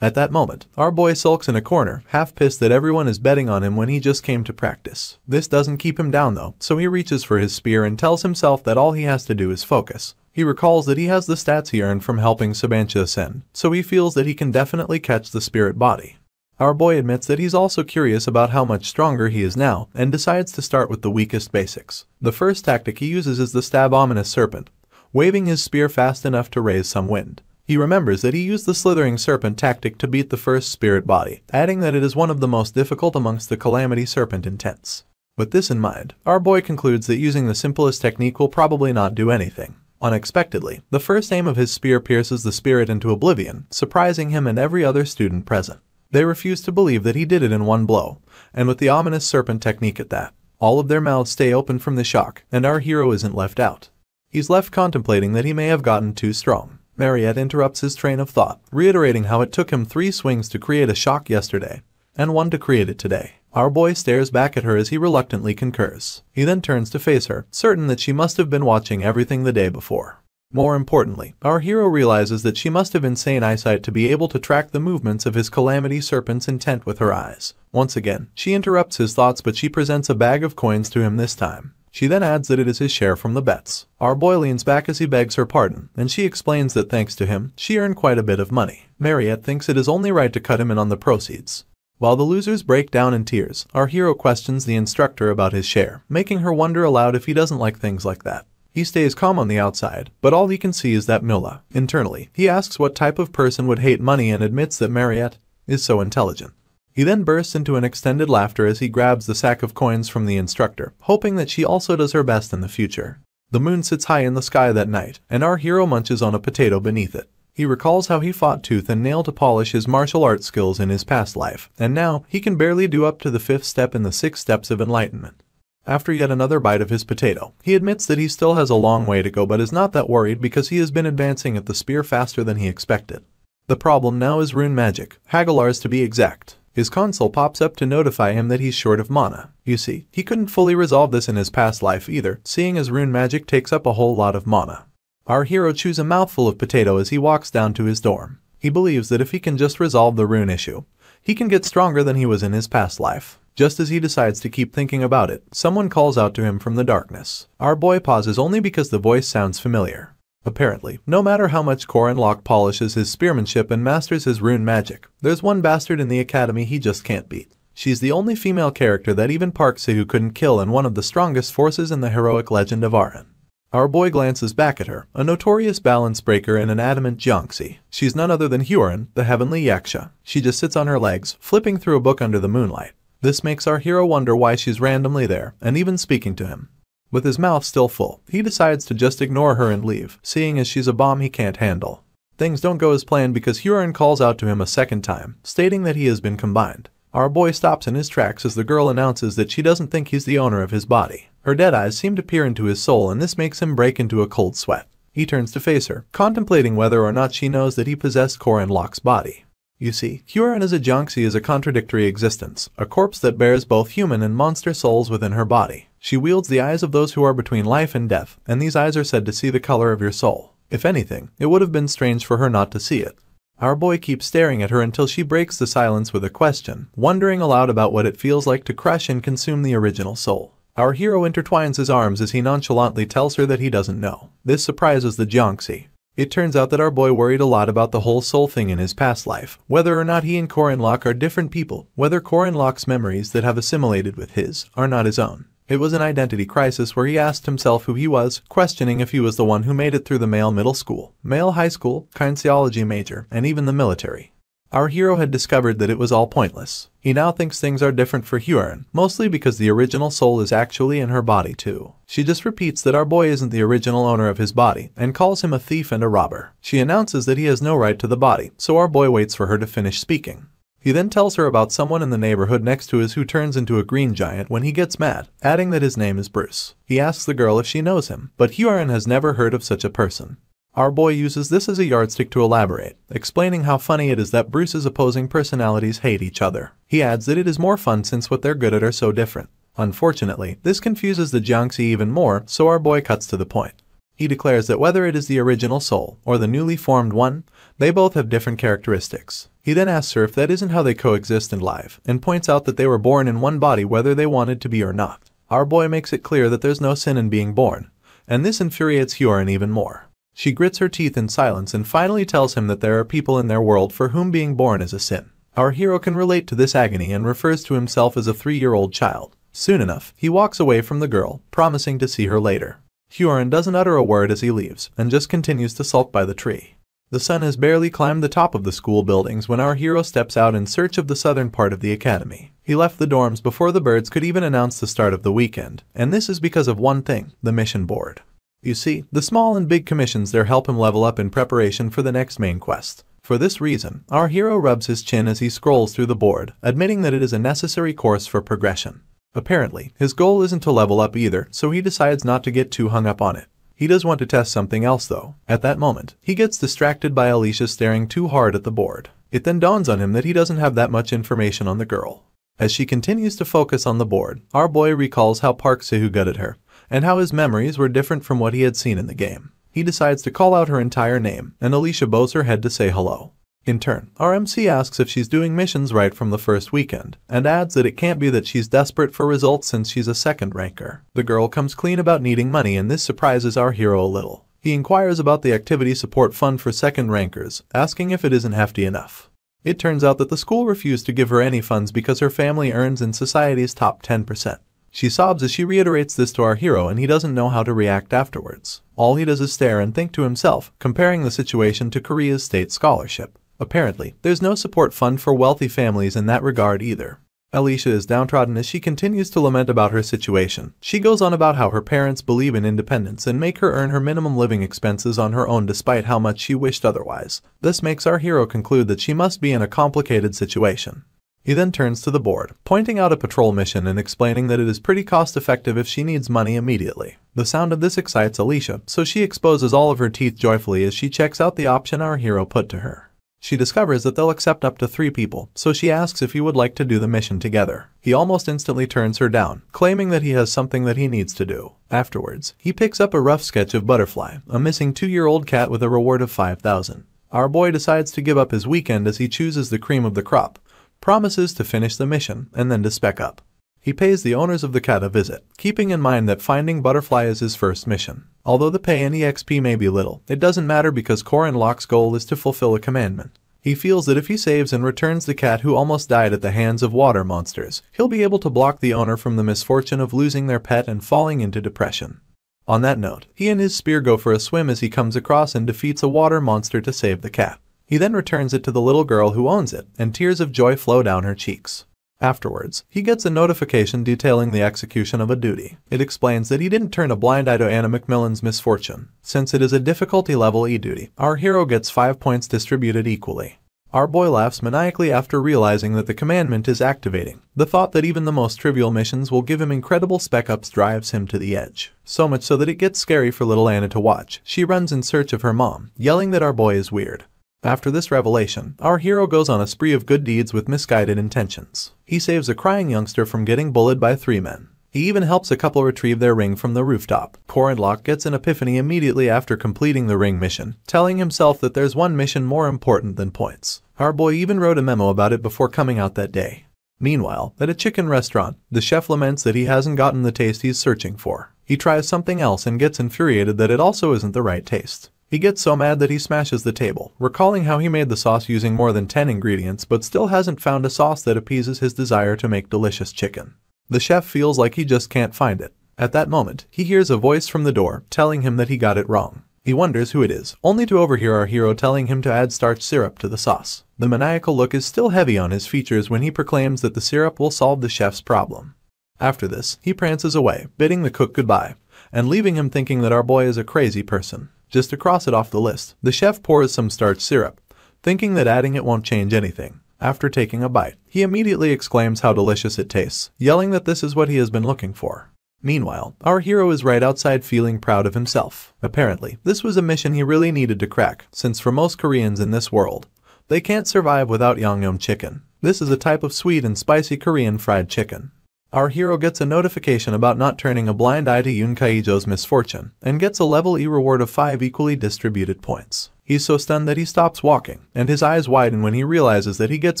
At that moment, our boy sulks in a corner, half pissed that everyone is betting on him when he just came to practice. This doesn't keep him down though, so he reaches for his spear and tells himself that all he has to do is focus. He recalls that he has the stats he earned from helping Sabancha ascend, so he feels that he can definitely catch the spirit body. Our boy admits that he's also curious about how much stronger he is now, and decides to start with the weakest basics. The first tactic he uses is the stab ominous serpent, waving his spear fast enough to raise some wind. He remembers that he used the slithering serpent tactic to beat the first spirit body, adding that it is one of the most difficult amongst the calamity serpent intents. With this in mind, our boy concludes that using the simplest technique will probably not do anything. Unexpectedly, the first aim of his spear pierces the spirit into oblivion, surprising him and every other student present. They refuse to believe that he did it in one blow, and with the ominous serpent technique at that, all of their mouths stay open from the shock, and our hero isn't left out. He's left contemplating that he may have gotten too strong. Mariette interrupts his train of thought, reiterating how it took him 3 swings to create a shock yesterday, and 1 to create it today. Our boy stares back at her as he reluctantly concurs. He then turns to face her, certain that she must have been watching everything the day before. More importantly, our hero realizes that she must have insane eyesight to be able to track the movements of his calamity serpent's intent with her eyes. Once again, she interrupts his thoughts, but she presents a bag of coins to him this time. She then adds that it is his share from the bets. Our boy leans back as he begs her pardon, and she explains that thanks to him, she earned quite a bit of money. Mariette thinks it is only right to cut him in on the proceeds. While the losers break down in tears, our hero questions the instructor about his share, making her wonder aloud if he doesn't like things like that. He stays calm on the outside, but all he can see is that Mula. Internally, he asks what type of person would hate money and admits that Mariette is so intelligent. He then bursts into an extended laughter as he grabs the sack of coins from the instructor, hoping that she also does her best in the future. The moon sits high in the sky that night, and our hero munches on a potato beneath it. He recalls how he fought tooth and nail to polish his martial arts skills in his past life, and now he can barely do up to the 5th step in the 6 steps of enlightenment. After yet another bite of his potato, he admits that he still has a long way to go but is not that worried because he has been advancing at the spear faster than he expected. The problem now is rune magic, Hagalars to be exact. His console pops up to notify him that he's short of mana. You see, he couldn't fully resolve this in his past life either, seeing as rune magic takes up a whole lot of mana. Our hero chews a mouthful of potato as he walks down to his dorm. He believes that if he can just resolve the rune issue, he can get stronger than he was in his past life. Just as he decides to keep thinking about it, someone calls out to him from the darkness. Our boy pauses only because the voice sounds familiar. Apparently, no matter how much Corin polishes his spearmanship and masters his rune magic, there's one bastard in the academy he just can't beat. She's the only female character that even Park Se-who couldn't kill and one of the strongest forces in the heroic legend of Aran. Our boy glances back at her, a notorious balance breaker and an adamant Jiangxi. She's none other than Huron, the heavenly Yaksha. She just sits on her legs, flipping through a book under the moonlight. This makes our hero wonder why she's randomly there, and even speaking to him. With his mouth still full, he decides to just ignore her and leave, seeing as she's a bomb he can't handle. Things don't go as planned because Huron calls out to him a second time, stating that he has been combined. Our boy stops in his tracks as the girl announces that she doesn't think he's the owner of his body. Her dead eyes seem to peer into his soul and this makes him break into a cold sweat. He turns to face her, contemplating whether or not she knows that he possessed Corin body. You see, Huron as a Jiangxi is a contradictory existence, a corpse that bears both human and monster souls within her body. She wields the eyes of those who are between life and death, and these eyes are said to see the color of your soul. If anything, it would have been strange for her not to see it. Our boy keeps staring at her until she breaks the silence with a question, wondering aloud about what it feels like to crush and consume the original soul. Our hero intertwines his arms as he nonchalantly tells her that he doesn't know. This surprises the Jiangxi. It turns out that our boy worried a lot about the whole soul thing in his past life, whether or not he and Corin are different people, whether Corin's memories that have assimilated with his are not his own. It was an identity crisis where he asked himself who he was, questioning if he was the one who made it through the male middle school, male high school, kinesiology major, and even the military. Our hero had discovered that it was all pointless. He now thinks things are different for Hyorin, mostly because the original soul is actually in her body too. She just repeats that our boy isn't the original owner of his body, and calls him a thief and a robber. She announces that he has no right to the body, so our boy waits for her to finish speaking. He then tells her about someone in the neighborhood next to his who turns into a green giant when he gets mad, adding that his name is Bruce. He asks the girl if she knows him, but Hyorin has never heard of such a person. Our boy uses this as a yardstick to elaborate, explaining how funny it is that Bruce's opposing personalities hate each other. He adds that it is more fun since what they're good at are so different. Unfortunately, this confuses the Jiangxi even more, so our boy cuts to the point. He declares that whether it is the original soul or the newly formed one, they both have different characteristics. He then asks her if that isn't how they coexist and live, and points out that they were born in one body whether they wanted to be or not. Our boy makes it clear that there's no sin in being born, and this infuriates Hyorin even more. She grits her teeth in silence and finally tells him that there are people in their world for whom being born is a sin. Our hero can relate to this agony and refers to himself as a 3-year-old child. Soon enough, he walks away from the girl, promising to see her later. Hyorin doesn't utter a word as he leaves, and just continues to sulk by the tree. The sun has barely climbed the top of the school buildings when our hero steps out in search of the southern part of the academy. He left the dorms before the birds could even announce the start of the weekend, and this is because of one thing, the mission board. You see, the small and big commissions there help him level up in preparation for the next main quest. For this reason, our hero rubs his chin as he scrolls through the board, admitting that it is a necessary course for progression. Apparently, his goal isn't to level up either, so he decides not to get too hung up on it. He does want to test something else though. At that moment, he gets distracted by Alicia staring too hard at the board. It then dawns on him that he doesn't have that much information on the girl. As she continues to focus on the board, our boy recalls how Park Seo gutted her, and how his memories were different from what he had seen in the game. He decides to call out her entire name, and Alicia bows her head to say hello. In turn, our MC asks if she's doing missions right from the first weekend, and adds that it can't be that she's desperate for results since she's a second ranker. The girl comes clean about needing money, and this surprises our hero a little. He inquires about the activity support fund for second rankers, asking if it isn't hefty enough. It turns out that the school refused to give her any funds because her family earns in society's top 10%. She sobs as she reiterates this to our hero, and he doesn't know how to react afterwards. All he does is stare and think to himself, comparing the situation to Korea's state scholarship. Apparently, there's no support fund for wealthy families in that regard either. Alicia is downtrodden as she continues to lament about her situation. She goes on about how her parents believe in independence and make her earn her minimum living expenses on her own despite how much she wished otherwise. This makes our hero conclude that she must be in a complicated situation. He then turns to the board, pointing out a patrol mission and explaining that it is pretty cost-effective if she needs money immediately. The sound of this excites Alicia, so she exposes all of her teeth joyfully as she checks out the option our hero put to her. She discovers that they'll accept up to 3 people, so she asks if he would like to do the mission together. He almost instantly turns her down, claiming that he has something that he needs to do. Afterwards, he picks up a rough sketch of Butterfly, a missing 2-year-old cat with a reward of 5,000. Our boy decides to give up his weekend as he chooses the cream of the crop, promises to finish the mission, and then to spec up. He pays the owners of the cat a visit, keeping in mind that finding Butterfly is his first mission. Although the pay and EXP may be little, it doesn't matter because Corin's goal is to fulfill a commandment. He feels that if he saves and returns the cat who almost died at the hands of water monsters, he'll be able to block the owner from the misfortune of losing their pet and falling into depression. On that note, he and his spear go for a swim as he comes across and defeats a water monster to save the cat. He then returns it to the little girl who owns it, and tears of joy flow down her cheeks. Afterwards, he gets a notification detailing the execution of a duty. It explains that he didn't turn a blind eye to Anna Macmillan's misfortune. Since it is a difficulty level E duty, our hero gets 5 points distributed equally. Our boy laughs maniacally after realizing that the commandment is activating. The thought that even the most trivial missions will give him incredible spec-ups drives him to the edge. So much so that it gets scary for little Anna to watch. She runs in search of her mom, yelling that our boy is weird. After this revelation, our hero goes on a spree of good deeds with misguided intentions. He saves a crying youngster from getting bullied by 3 men. He even helps a couple retrieve their ring from the rooftop. Corin gets an epiphany immediately after completing the ring mission, telling himself that there's one mission more important than points. Our boy even wrote a memo about it before coming out that day. Meanwhile, at a chicken restaurant, the chef laments that he hasn't gotten the taste he's searching for. He tries something else and gets infuriated that it also isn't the right taste. He gets so mad that he smashes the table, recalling how he made the sauce using more than 10 ingredients but still hasn't found a sauce that appeases his desire to make delicious chicken. The chef feels like he just can't find it. At that moment, he hears a voice from the door telling him that he got it wrong. He wonders who it is, only to overhear our hero telling him to add starch syrup to the sauce. The maniacal look is still heavy on his features when he proclaims that the syrup will solve the chef's problem. After this, he prances away, bidding the cook goodbye, and leaving him thinking that our boy is a crazy person. Just to cross it off the list, the chef pours some starch syrup, thinking that adding it won't change anything. After taking a bite, he immediately exclaims how delicious it tastes, yelling that this is what he has been looking for. Meanwhile, our hero is right outside feeling proud of himself. Apparently, this was a mission he really needed to crack, since for most Koreans in this world, they can't survive without yangnyeom chicken. This is a type of sweet and spicy Korean fried chicken. Our hero gets a notification about not turning a blind eye to Yoon Kaijo's misfortune, and gets a level E reward of 5 equally distributed points. He's so stunned that he stops walking, and his eyes widen when he realizes that he gets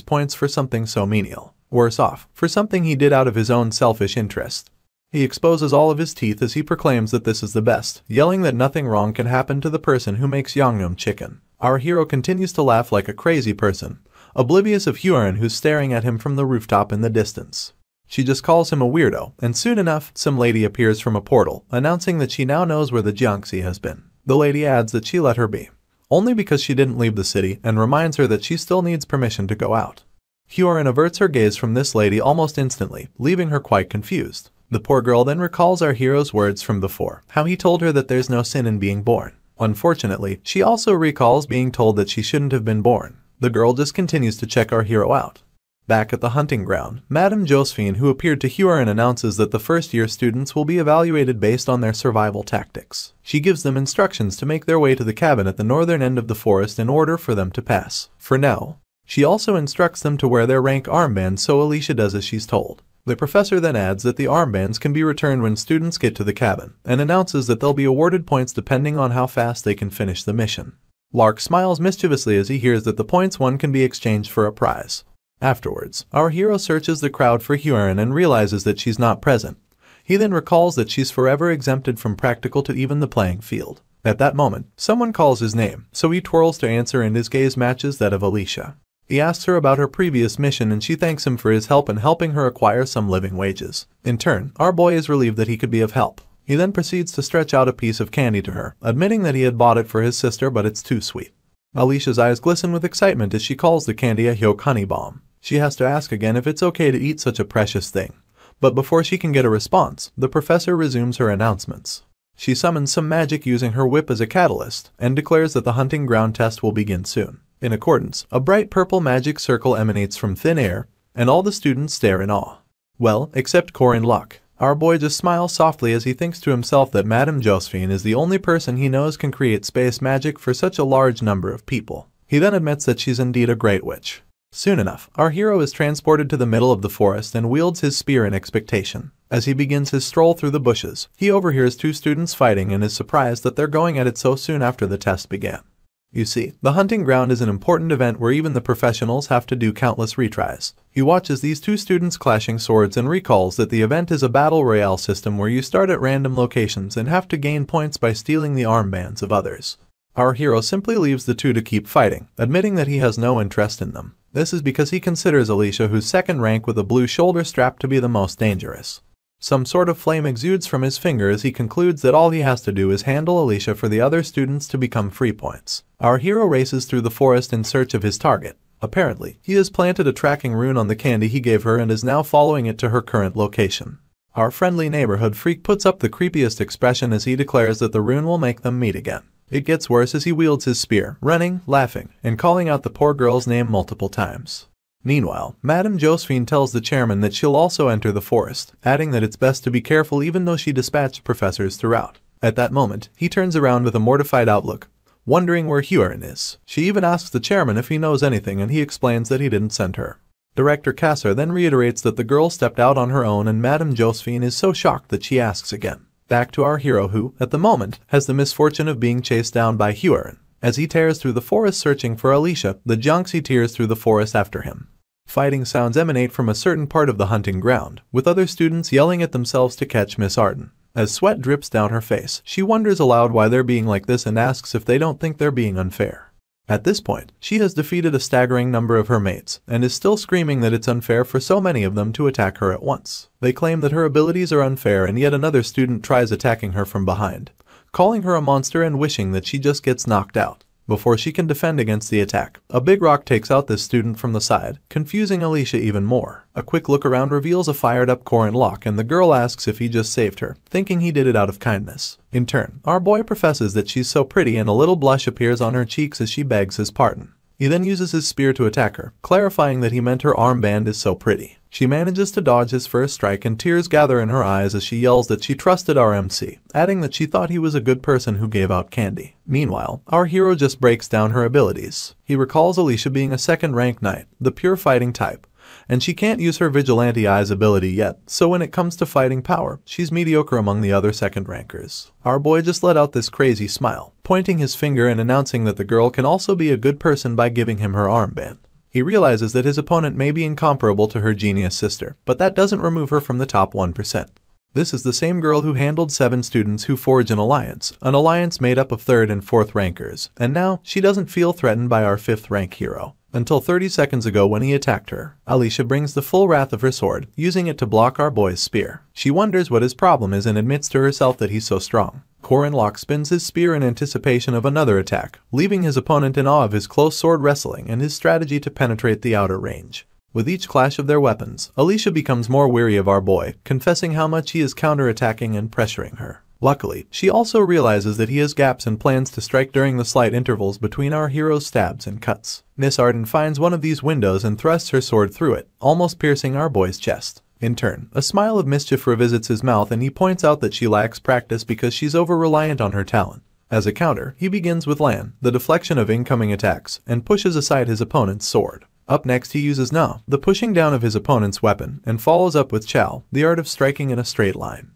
points for something so menial. Worse off, for something he did out of his own selfish interest. He exposes all of his teeth as he proclaims that this is the best, yelling that nothing wrong can happen to the person who makes yangnyeom chicken. Our hero continues to laugh like a crazy person, oblivious of Hyorin who's staring at him from the rooftop in the distance. She just calls him a weirdo, and soon enough, some lady appears from a portal, announcing that she now knows where the Jiangxi has been. The lady adds that she let her be, only because she didn't leave the city, and reminds her that she still needs permission to go out. Hyorin averts her gaze from this lady almost instantly, leaving her quite confused. The poor girl then recalls our hero's words from before, how he told her that there's no sin in being born. Unfortunately, she also recalls being told that she shouldn't have been born. The girl just continues to check our hero out. Back at the hunting ground, Madame Josephine, who appeared to Hyorin, announces that the first-year students will be evaluated based on their survival tactics. She gives them instructions to make their way to the cabin at the northern end of the forest in order for them to pass. For now, she also instructs them to wear their rank armbands, so Alicia does as she's told. The professor then adds that the armbands can be returned when students get to the cabin, and announces that they'll be awarded points depending on how fast they can finish the mission. Lark smiles mischievously as he hears that the points won can be exchanged for a prize. Afterwards, our hero searches the crowd for Hyorin and realizes that she's not present. He then recalls that she's forever exempted from practical to even the playing field. At that moment, someone calls his name, so he twirls to answer and his gaze matches that of Alicia. He asks her about her previous mission and she thanks him for his help in helping her acquire some living wages. In turn, our boy is relieved that he could be of help. He then proceeds to stretch out a piece of candy to her, admitting that he had bought it for his sister but it's too sweet. Alicia's eyes glisten with excitement as she calls the candy a Hyok honey bomb. She has to ask again if it's okay to eat such a precious thing. But before she can get a response, the professor resumes her announcements. She summons some magic using her whip as a catalyst, and declares that the hunting ground test will begin soon. In accordance, a bright purple magic circle emanates from thin air, and all the students stare in awe. Well, except Corin Luck. Our boy just smiles softly as he thinks to himself that Madame Josephine is the only person he knows can create space magic for such a large number of people. He then admits that she's indeed a great witch. Soon enough, our hero is transported to the middle of the forest and wields his spear in expectation. As he begins his stroll through the bushes, he overhears two students fighting and is surprised that they're going at it so soon after the test began. You see, the hunting ground is an important event where even the professionals have to do countless retries. He watches these two students clashing swords and recalls that the event is a battle royale system where you start at random locations and have to gain points by stealing the armbands of others. Our hero simply leaves the two to keep fighting, admitting that he has no interest in them. This is because he considers Alicia, who's second rank with a blue shoulder strap, to be the most dangerous. Some sort of flame exudes from his finger as he concludes that all he has to do is handle Alicia for the other students to become free points. Our hero races through the forest in search of his target. Apparently, he has planted a tracking rune on the candy he gave her and is now following it to her current location. Our friendly neighborhood freak puts up the creepiest expression as he declares that the rune will make them meet again. It gets worse as he wields his spear, running, laughing, and calling out the poor girl's name multiple times. Meanwhile, Madame Josephine tells the chairman that she'll also enter the forest, adding that it's best to be careful even though she dispatched professors throughout. At that moment, he turns around with a mortified outlook, wondering where Hyorin is. She even asks the chairman if he knows anything and he explains that he didn't send her. Director Kasser then reiterates that the girl stepped out on her own and Madame Josephine is so shocked that she asks again. Back to our hero who, at the moment, has the misfortune of being chased down by Hyorin. As he tears through the forest searching for Alicia, the Jiangxi tears through the forest after him. Fighting sounds emanate from a certain part of the hunting ground, with other students yelling at themselves to catch Miss Arden. As sweat drips down her face, she wonders aloud why they're being like this and asks if they don't think they're being unfair. At this point, she has defeated a staggering number of her mates, and is still screaming that it's unfair for so many of them to attack her at once. They claim that her abilities are unfair, and yet another student tries attacking her from behind, calling her a monster and wishing that she just gets knocked out. Before she can defend against the attack, a big rock takes out this student from the side, confusing Alicia even more. A quick look around reveals a fired-up Corin lock, and the girl asks if he just saved her, thinking he did it out of kindness. In turn, our boy professes that she's so pretty, and a little blush appears on her cheeks as she begs his pardon. He then uses his spear to attack her, clarifying that he meant her armband is so pretty. She manages to dodge his first strike, and tears gather in her eyes as she yells that she trusted our MC, adding that she thought he was a good person who gave out candy. Meanwhile, our hero just breaks down her abilities. He recalls Alicia being a second-rank knight, the pure fighting type, and she can't use her Vigilante Eyes ability yet, so when it comes to fighting power, she's mediocre among the other second-rankers. Our boy just let out this crazy smile, pointing his finger and announcing that the girl can also be a good person by giving him her armband. He realizes that his opponent may be incomparable to her genius sister, but that doesn't remove her from the top 1%. This is the same girl who handled 7 students who forge an alliance made up of 3rd and 4th rankers, and now she doesn't feel threatened by our 5th rank hero. Until 30 seconds ago when he attacked her. Alicia brings the full wrath of her sword, using it to block our boy's spear. She wonders what his problem is and admits to herself that he's so strong. Corin Locke spins his spear in anticipation of another attack, leaving his opponent in awe of his close sword wrestling and his strategy to penetrate the outer range. With each clash of their weapons, Alicia becomes more weary of our boy, confessing how much he is counterattacking and pressuring her. Luckily, she also realizes that he has gaps and plans to strike during the slight intervals between our hero's stabs and cuts. Miss Arden finds one of these windows and thrusts her sword through it, almost piercing our boy's chest. In turn, a smile of mischief revisits his mouth, and he points out that she lacks practice because she's over-reliant on her talent. As a counter, he begins with Lan, the deflection of incoming attacks, and pushes aside his opponent's sword. Up next he uses Na, the pushing down of his opponent's weapon, and follows up with Chao, the art of striking in a straight line.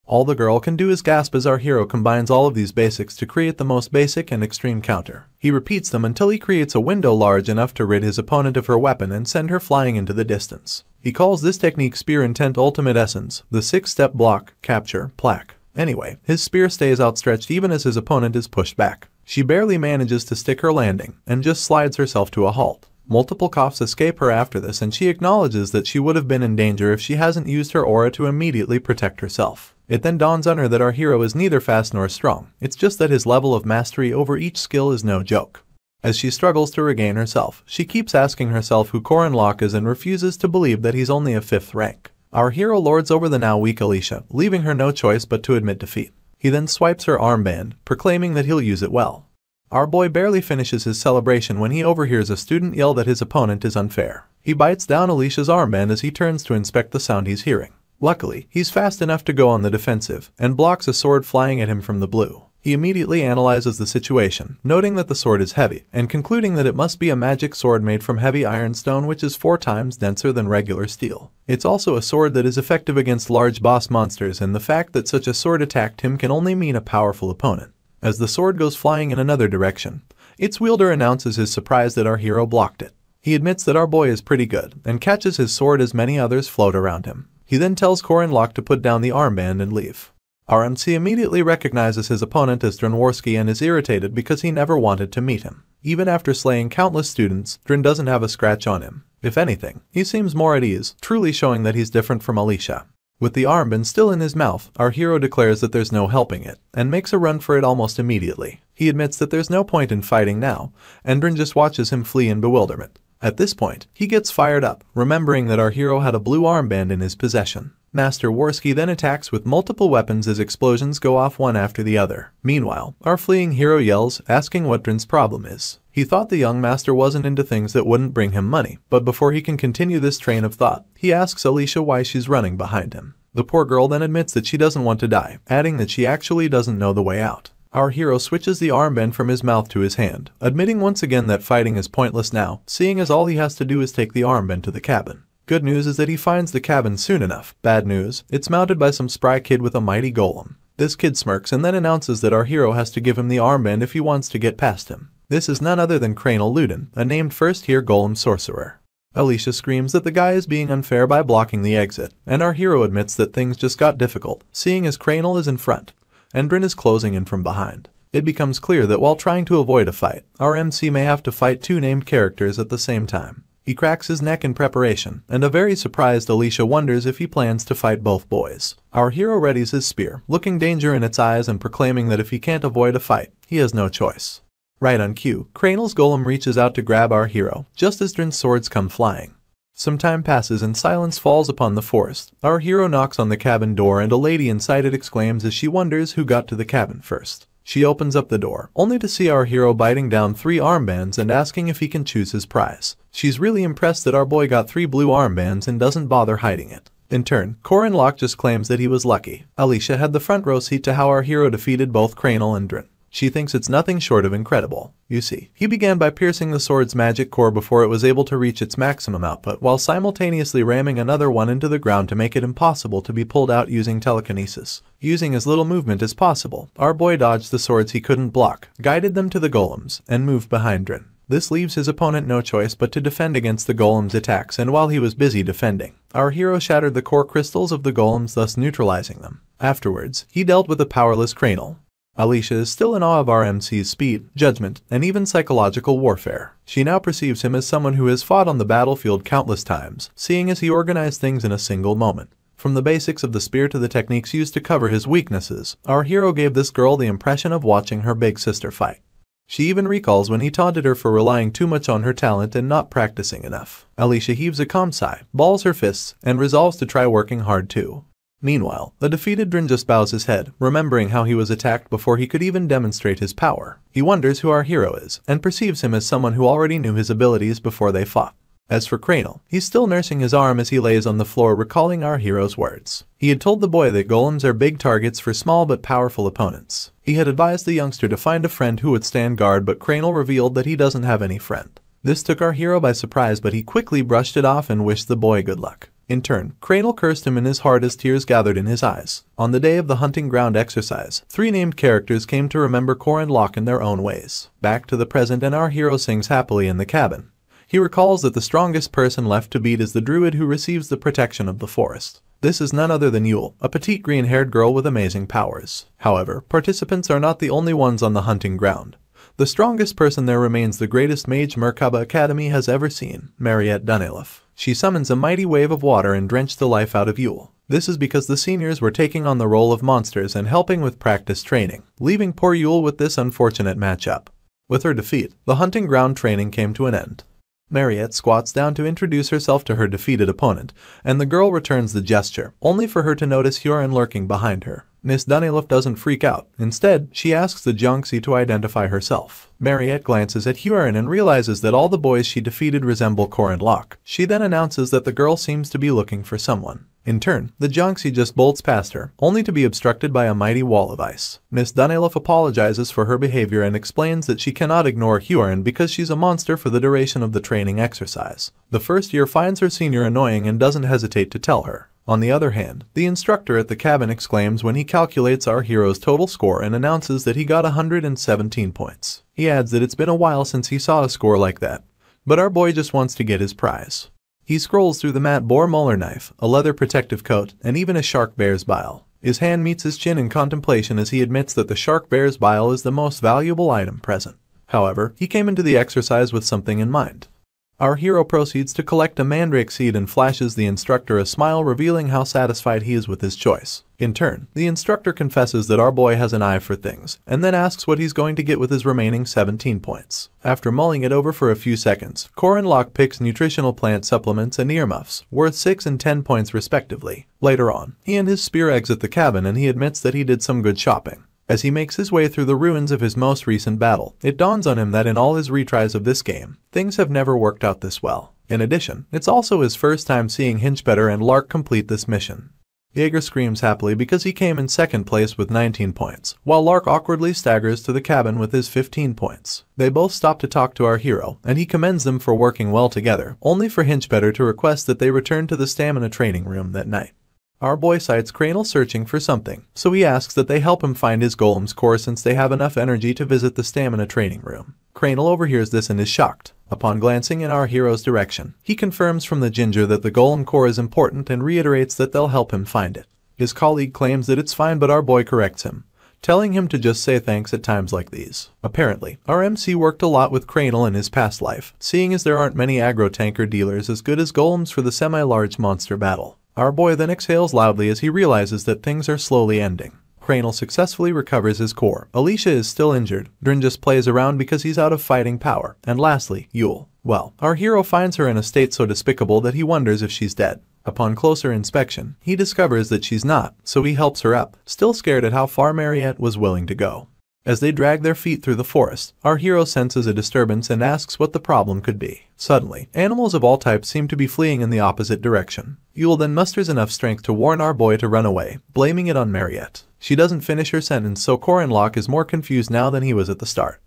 All the girl can do is gasp as our hero combines all of these basics to create the most basic and extreme counter. He repeats them until he creates a window large enough to rid his opponent of her weapon and send her flying into the distance. He calls this technique Spear Intent Ultimate Essence, the 6-step block, capture, plaque. Anyway, his spear stays outstretched even as his opponent is pushed back. She barely manages to stick her landing, and just slides herself to a halt. Multiple coughs escape her after this, and she acknowledges that she would have been in danger if she hasn't used her aura to immediately protect herself. It then dawns on her that our hero is neither fast nor strong, it's just that his level of mastery over each skill is no joke. As she struggles to regain herself, she keeps asking herself who Corin Locke is and refuses to believe that he's only a 5th rank. Our hero lords over the now weak Alicia, leaving her no choice but to admit defeat. He then swipes her armband, proclaiming that he'll use it well. Our boy barely finishes his celebration when he overhears a student yell that his opponent is unfair. He bites down Alicia's armband as he turns to inspect the sound he's hearing. Luckily, he's fast enough to go on the defensive, and blocks a sword flying at him from the blue. He immediately analyzes the situation, noting that the sword is heavy, and concluding that it must be a magic sword made from heavy ironstone, which is 4 times denser than regular steel. It's also a sword that is effective against large boss monsters, and the fact that such a sword attacked him can only mean a powerful opponent. As the sword goes flying in another direction, its wielder announces his surprise that our hero blocked it. He admits that our boy is pretty good, and catches his sword as many others float around him. He then tells Corin Locke to put down the armband and leave. Our MC immediately recognizes his opponent as Dranworski and is irritated because he never wanted to meet him. Even after slaying countless students, Dran doesn't have a scratch on him. If anything, he seems more at ease, truly showing that he's different from Alicia. With the armband still in his mouth, our hero declares that there's no helping it, and makes a run for it almost immediately. He admits that there's no point in fighting now, and Dran just watches him flee in bewilderment. At this point, he gets fired up, remembering that our hero had a blue armband in his possession. Master Worski then attacks with multiple weapons as explosions go off one after the other. Meanwhile, our fleeing hero yells, asking what Dran's problem is. He thought the young master wasn't into things that wouldn't bring him money, but before he can continue this train of thought, he asks Alicia why she's running behind him. The poor girl then admits that she doesn't want to die, adding that she actually doesn't know the way out. Our hero switches the armband from his mouth to his hand, admitting once again that fighting is pointless now, seeing as all he has to do is take the armband to the cabin. Good news is that he finds the cabin soon enough. Bad news, it's mounted by some spry kid with a mighty golem. This kid smirks and then announces that our hero has to give him the armband if he wants to get past him. This is none other than Cranal Ludin, a named first-tier golem sorcerer. Alicia screams that the guy is being unfair by blocking the exit, and our hero admits that things just got difficult, seeing as Cranel is in front, and Bryn is closing in from behind. It becomes clear that while trying to avoid a fight, our MC may have to fight two named characters at the same time. He cracks his neck in preparation, and a very surprised Alicia wonders if he plans to fight both boys. Our hero readies his spear, looking danger in its eyes and proclaiming that if he can't avoid a fight, he has no choice. Right on cue, Cranel's golem reaches out to grab our hero, just as Drin's swords come flying. Some time passes and silence falls upon the forest. Our hero knocks on the cabin door and a lady inside it exclaims as she wonders who got to the cabin first. She opens up the door, only to see our hero biting down 3 armbands and asking if he can choose his prize. She's really impressed that our boy got 3 blue armbands and doesn't bother hiding it. In turn, Corin just claims that he was lucky. Alicia had the front row seat to how our hero defeated both Cranel and Drin. She thinks it's nothing short of incredible. You see, he began by piercing the sword's magic core before it was able to reach its maximum output, while simultaneously ramming another one into the ground to make it impossible to be pulled out using telekinesis. Using as little movement as possible, our boy dodged the swords he couldn't block, guided them to the golems, and moved behind Drin. This leaves his opponent no choice but to defend against the golem's attacks, and while he was busy defending, our hero shattered the core crystals of the golems, thus neutralizing them. Afterwards, he dealt with a powerless Cranel. Alicia is still in awe of our MC's speed, judgment, and even psychological warfare. She now perceives him as someone who has fought on the battlefield countless times, seeing as he organized things in a single moment. From the basics of the spear to the techniques used to cover his weaknesses, our hero gave this girl the impression of watching her big sister fight. She even recalls when he taunted her for relying too much on her talent and not practicing enough. Alicia heaves a calm sigh, balls her fists, and resolves to try working hard too. Meanwhile, the defeated Drin just bows his head, remembering how he was attacked before he could even demonstrate his power. He wonders who our hero is, and perceives him as someone who already knew his abilities before they fought. As for Cranel, he's still nursing his arm as he lays on the floor, recalling our hero's words. He had told the boy that golems are big targets for small but powerful opponents. He had advised the youngster to find a friend who would stand guard, but Cranel revealed that he doesn't have any friend. This took our hero by surprise, but he quickly brushed it off and wished the boy good luck. In turn, Cranel cursed him in his heart as tears gathered in his eyes. On the day of the hunting ground exercise, 3 named characters came to remember Corin in their own ways. Back to the present, and our hero sings happily in the cabin. He recalls that the strongest person left to beat is the druid who receives the protection of the forest. This is none other than Yule, a petite green-haired girl with amazing powers. However, participants are not the only ones on the hunting ground. The strongest person there remains the greatest mage Merkaba Academy has ever seen, Mariette Dunelif. She summons a mighty wave of water and drenched the life out of Yule. This is because the seniors were taking on the role of monsters and helping with practice training, leaving poor Yule with this unfortunate matchup. With her defeat, the hunting ground training came to an end. Mariette squats down to introduce herself to her defeated opponent, and the girl returns the gesture, only for her to notice Huron lurking behind her. Miss Dunelif doesn't freak out. Instead, she asks the Jonxie to identify herself. Mariette glances at Huron and realizes that all the boys she defeated resemble Corin. She then announces that the girl seems to be looking for someone. In turn, the Jonxie just bolts past her, only to be obstructed by a mighty wall of ice. Miss Dunelif apologizes for her behavior and explains that she cannot ignore Huron because she's a monster for the duration of the training exercise. The first year finds her senior annoying and doesn't hesitate to tell her. On the other hand, the instructor at the cabin exclaims when he calculates our hero's total score and announces that he got 117 points. He adds that it's been a while since he saw a score like that, but our boy just wants to get his prize. He scrolls through the mat boar molar knife, a leather protective coat, and even a shark bear's bile. His hand meets his chin in contemplation as he admits that the shark bear's bile is the most valuable item present. However, he came into the exercise with something in mind. Our hero proceeds to collect a mandrake seed and flashes the instructor a smile, revealing how satisfied he is with his choice. In turn, the instructor confesses that our boy has an eye for things, and then asks what he's going to get with his remaining 17 points. After mulling it over for a few seconds, Corin picks nutritional plant supplements and earmuffs, worth 6 and 10 points respectively. Later on, he and his spear exit the cabin and he admits that he did some good shopping. As he makes his way through the ruins of his most recent battle, it dawns on him that in all his retries of this game, things have never worked out this well. In addition, it's also his first time seeing Hinchbetter and Lark complete this mission. Jaeger screams happily because he came in second place with 19 points, while Lark awkwardly staggers to the cabin with his 15 points. They both stop to talk to our hero, and he commends them for working well together, only for Hinchbetter to request that they return to the stamina training room that night. Our boy sights Cranel searching for something, so he asks that they help him find his golem's core since they have enough energy to visit the stamina training room. Cranel overhears this and is shocked. Upon glancing in our hero's direction, he confirms from the ginger that the golem core is important and reiterates that they'll help him find it. His colleague claims that it's fine, but our boy corrects him, telling him to just say thanks at times like these. Apparently, our MC worked a lot with Cranel in his past life, seeing as there aren't many aggro tanker dealers as good as golems for the semi-large monster battle. Our boy then exhales loudly as he realizes that things are slowly ending. Cranel successfully recovers his core. Alicia is still injured. Drin just plays around because he's out of fighting power. And lastly, Yule. Well, our hero finds her in a state so despicable that he wonders if she's dead. Upon closer inspection, he discovers that she's not, so he helps her up, still scared at how far Mariette was willing to go. As they drag their feet through the forest, our hero senses a disturbance and asks what the problem could be. Suddenly, animals of all types seem to be fleeing in the opposite direction. Yule then musters enough strength to warn our boy to run away, blaming it on Mariette. She doesn't finish her sentence, so Corin is more confused now than he was at the start.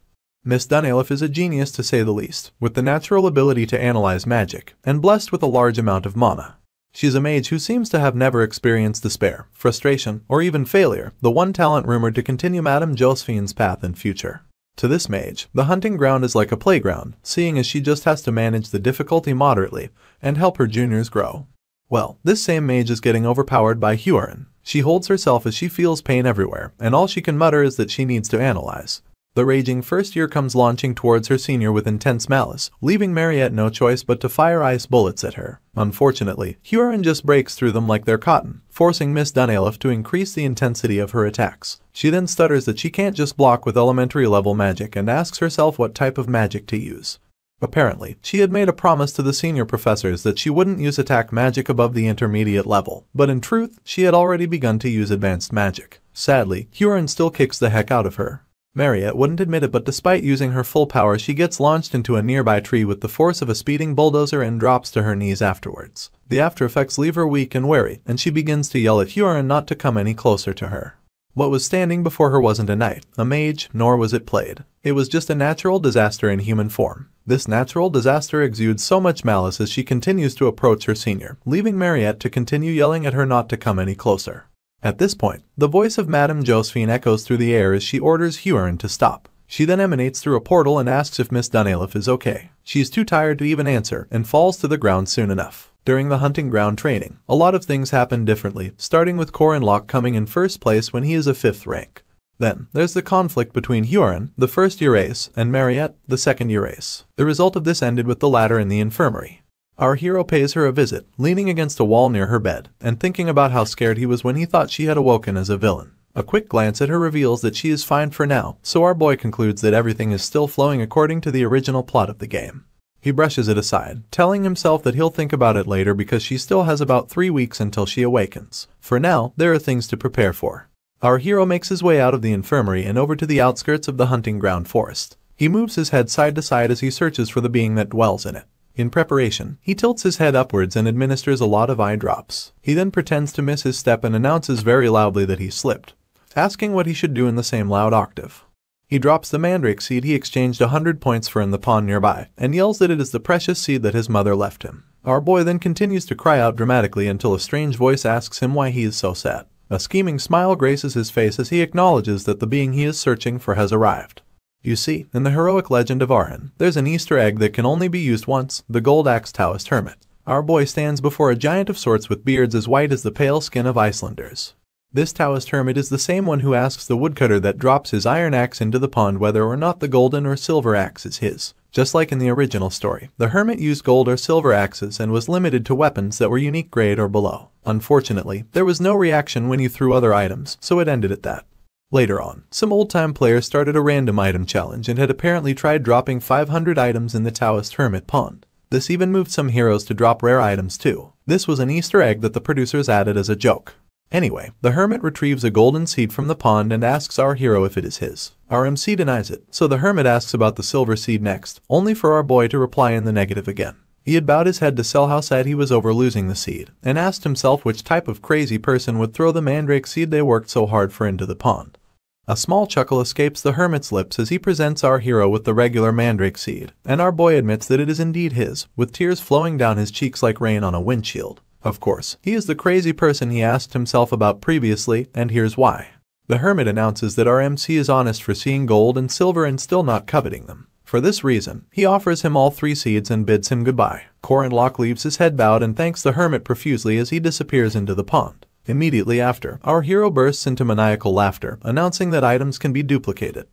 Miss Dunaliff is a genius to say the least, with the natural ability to analyze magic, and blessed with a large amount of mana. She's a mage who seems to have never experienced despair, frustration, or even failure, the one talent rumored to continue Madame Josephine's path in future. To this mage, the hunting ground is like a playground, seeing as she just has to manage the difficulty moderately and help her juniors grow. Well, this same mage is getting overpowered by Huron. She holds herself as she feels pain everywhere, and all she can mutter is that she needs to analyze. The raging first year comes launching towards her senior with intense malice, leaving Mariette no choice but to fire ice bullets at her. Unfortunately, Huron just breaks through them like they're cotton, forcing Miss Dunaliff to increase the intensity of her attacks. She then stutters that she can't just block with elementary level magic and asks herself what type of magic to use. Apparently, she had made a promise to the senior professors that she wouldn't use attack magic above the intermediate level, but in truth, she had already begun to use advanced magic. Sadly, Huron still kicks the heck out of her. Mariette wouldn't admit it, but despite using her full power, she gets launched into a nearby tree with the force of a speeding bulldozer and drops to her knees afterwards. The after effects leave her weak and wary, and she begins to yell at Huron not to come any closer to her. What was standing before her wasn't a knight, a mage, nor was it played. It was just a natural disaster in human form. This natural disaster exudes so much malice as she continues to approach her senior, leaving Mariette to continue yelling at her not to come any closer. At this point, the voice of Madame Josephine echoes through the air as she orders Huron to stop. She then emanates through a portal and asks if Miss Dunaliff is okay. She's too tired to even answer and falls to the ground soon enough. During the hunting ground training, a lot of things happen differently, starting with Corin coming in first place when he is a 5th rank. Then, there's the conflict between Huron, the first-year ace, and Mariette, the second-year ace. The result of this ended with the latter in the infirmary. Our hero pays her a visit, leaning against a wall near her bed, and thinking about how scared he was when he thought she had awoken as a villain. A quick glance at her reveals that she is fine for now, so our boy concludes that everything is still flowing according to the original plot of the game. He brushes it aside, telling himself that he'll think about it later because she still has about 3 weeks until she awakens. For now, there are things to prepare for. Our hero makes his way out of the infirmary and over to the outskirts of the hunting ground forest. He moves his head side to side as he searches for the being that dwells in it. In preparation, he tilts his head upwards and administers a lot of eye drops. He then pretends to miss his step and announces very loudly that he slipped, asking what he should do in the same loud octave. He drops the mandrake seed he exchanged 100 points for in the pond nearby, and yells that it is the precious seed that his mother left him. Our boy then continues to cry out dramatically until a strange voice asks him why he is so sad. A scheming smile graces his face as he acknowledges that the being he is searching for has arrived. You see, in the heroic legend of Arhen, there's an Easter egg that can only be used once, the gold-axe Taoist hermit. Our boy stands before a giant of sorts with beards as white as the pale skin of Icelanders. This Taoist hermit is the same one who asks the woodcutter that drops his iron axe into the pond whether or not the golden or silver axe is his. Just like in the original story, the hermit used gold or silver axes and was limited to weapons that were unique grade or below. Unfortunately, there was no reaction when you threw other items, so it ended at that. Later on, some old-time players started a random item challenge and had apparently tried dropping 500 items in the Taoist hermit pond. This even moved some heroes to drop rare items too. This was an Easter egg that the producers added as a joke. Anyway, the hermit retrieves a golden seed from the pond and asks our hero if it is his. Our MC denies it, so the hermit asks about the silver seed next, only for our boy to reply in the negative again. He had bowed his head to sell how sad he was over losing the seed, and asked himself which type of crazy person would throw the mandrake seed they worked so hard for into the pond. A small chuckle escapes the hermit's lips as he presents our hero with the regular mandrake seed, and our boy admits that it is indeed his, with tears flowing down his cheeks like rain on a windshield. Of course, he is the crazy person he asked himself about previously, and here's why. The hermit announces that our MC is honest for seeing gold and silver and still not coveting them. For this reason, he offers him all 3 seeds and bids him goodbye. Corin leaves his head bowed and thanks the hermit profusely as he disappears into the pond. Immediately after, our hero bursts into maniacal laughter, announcing that items can be duplicated.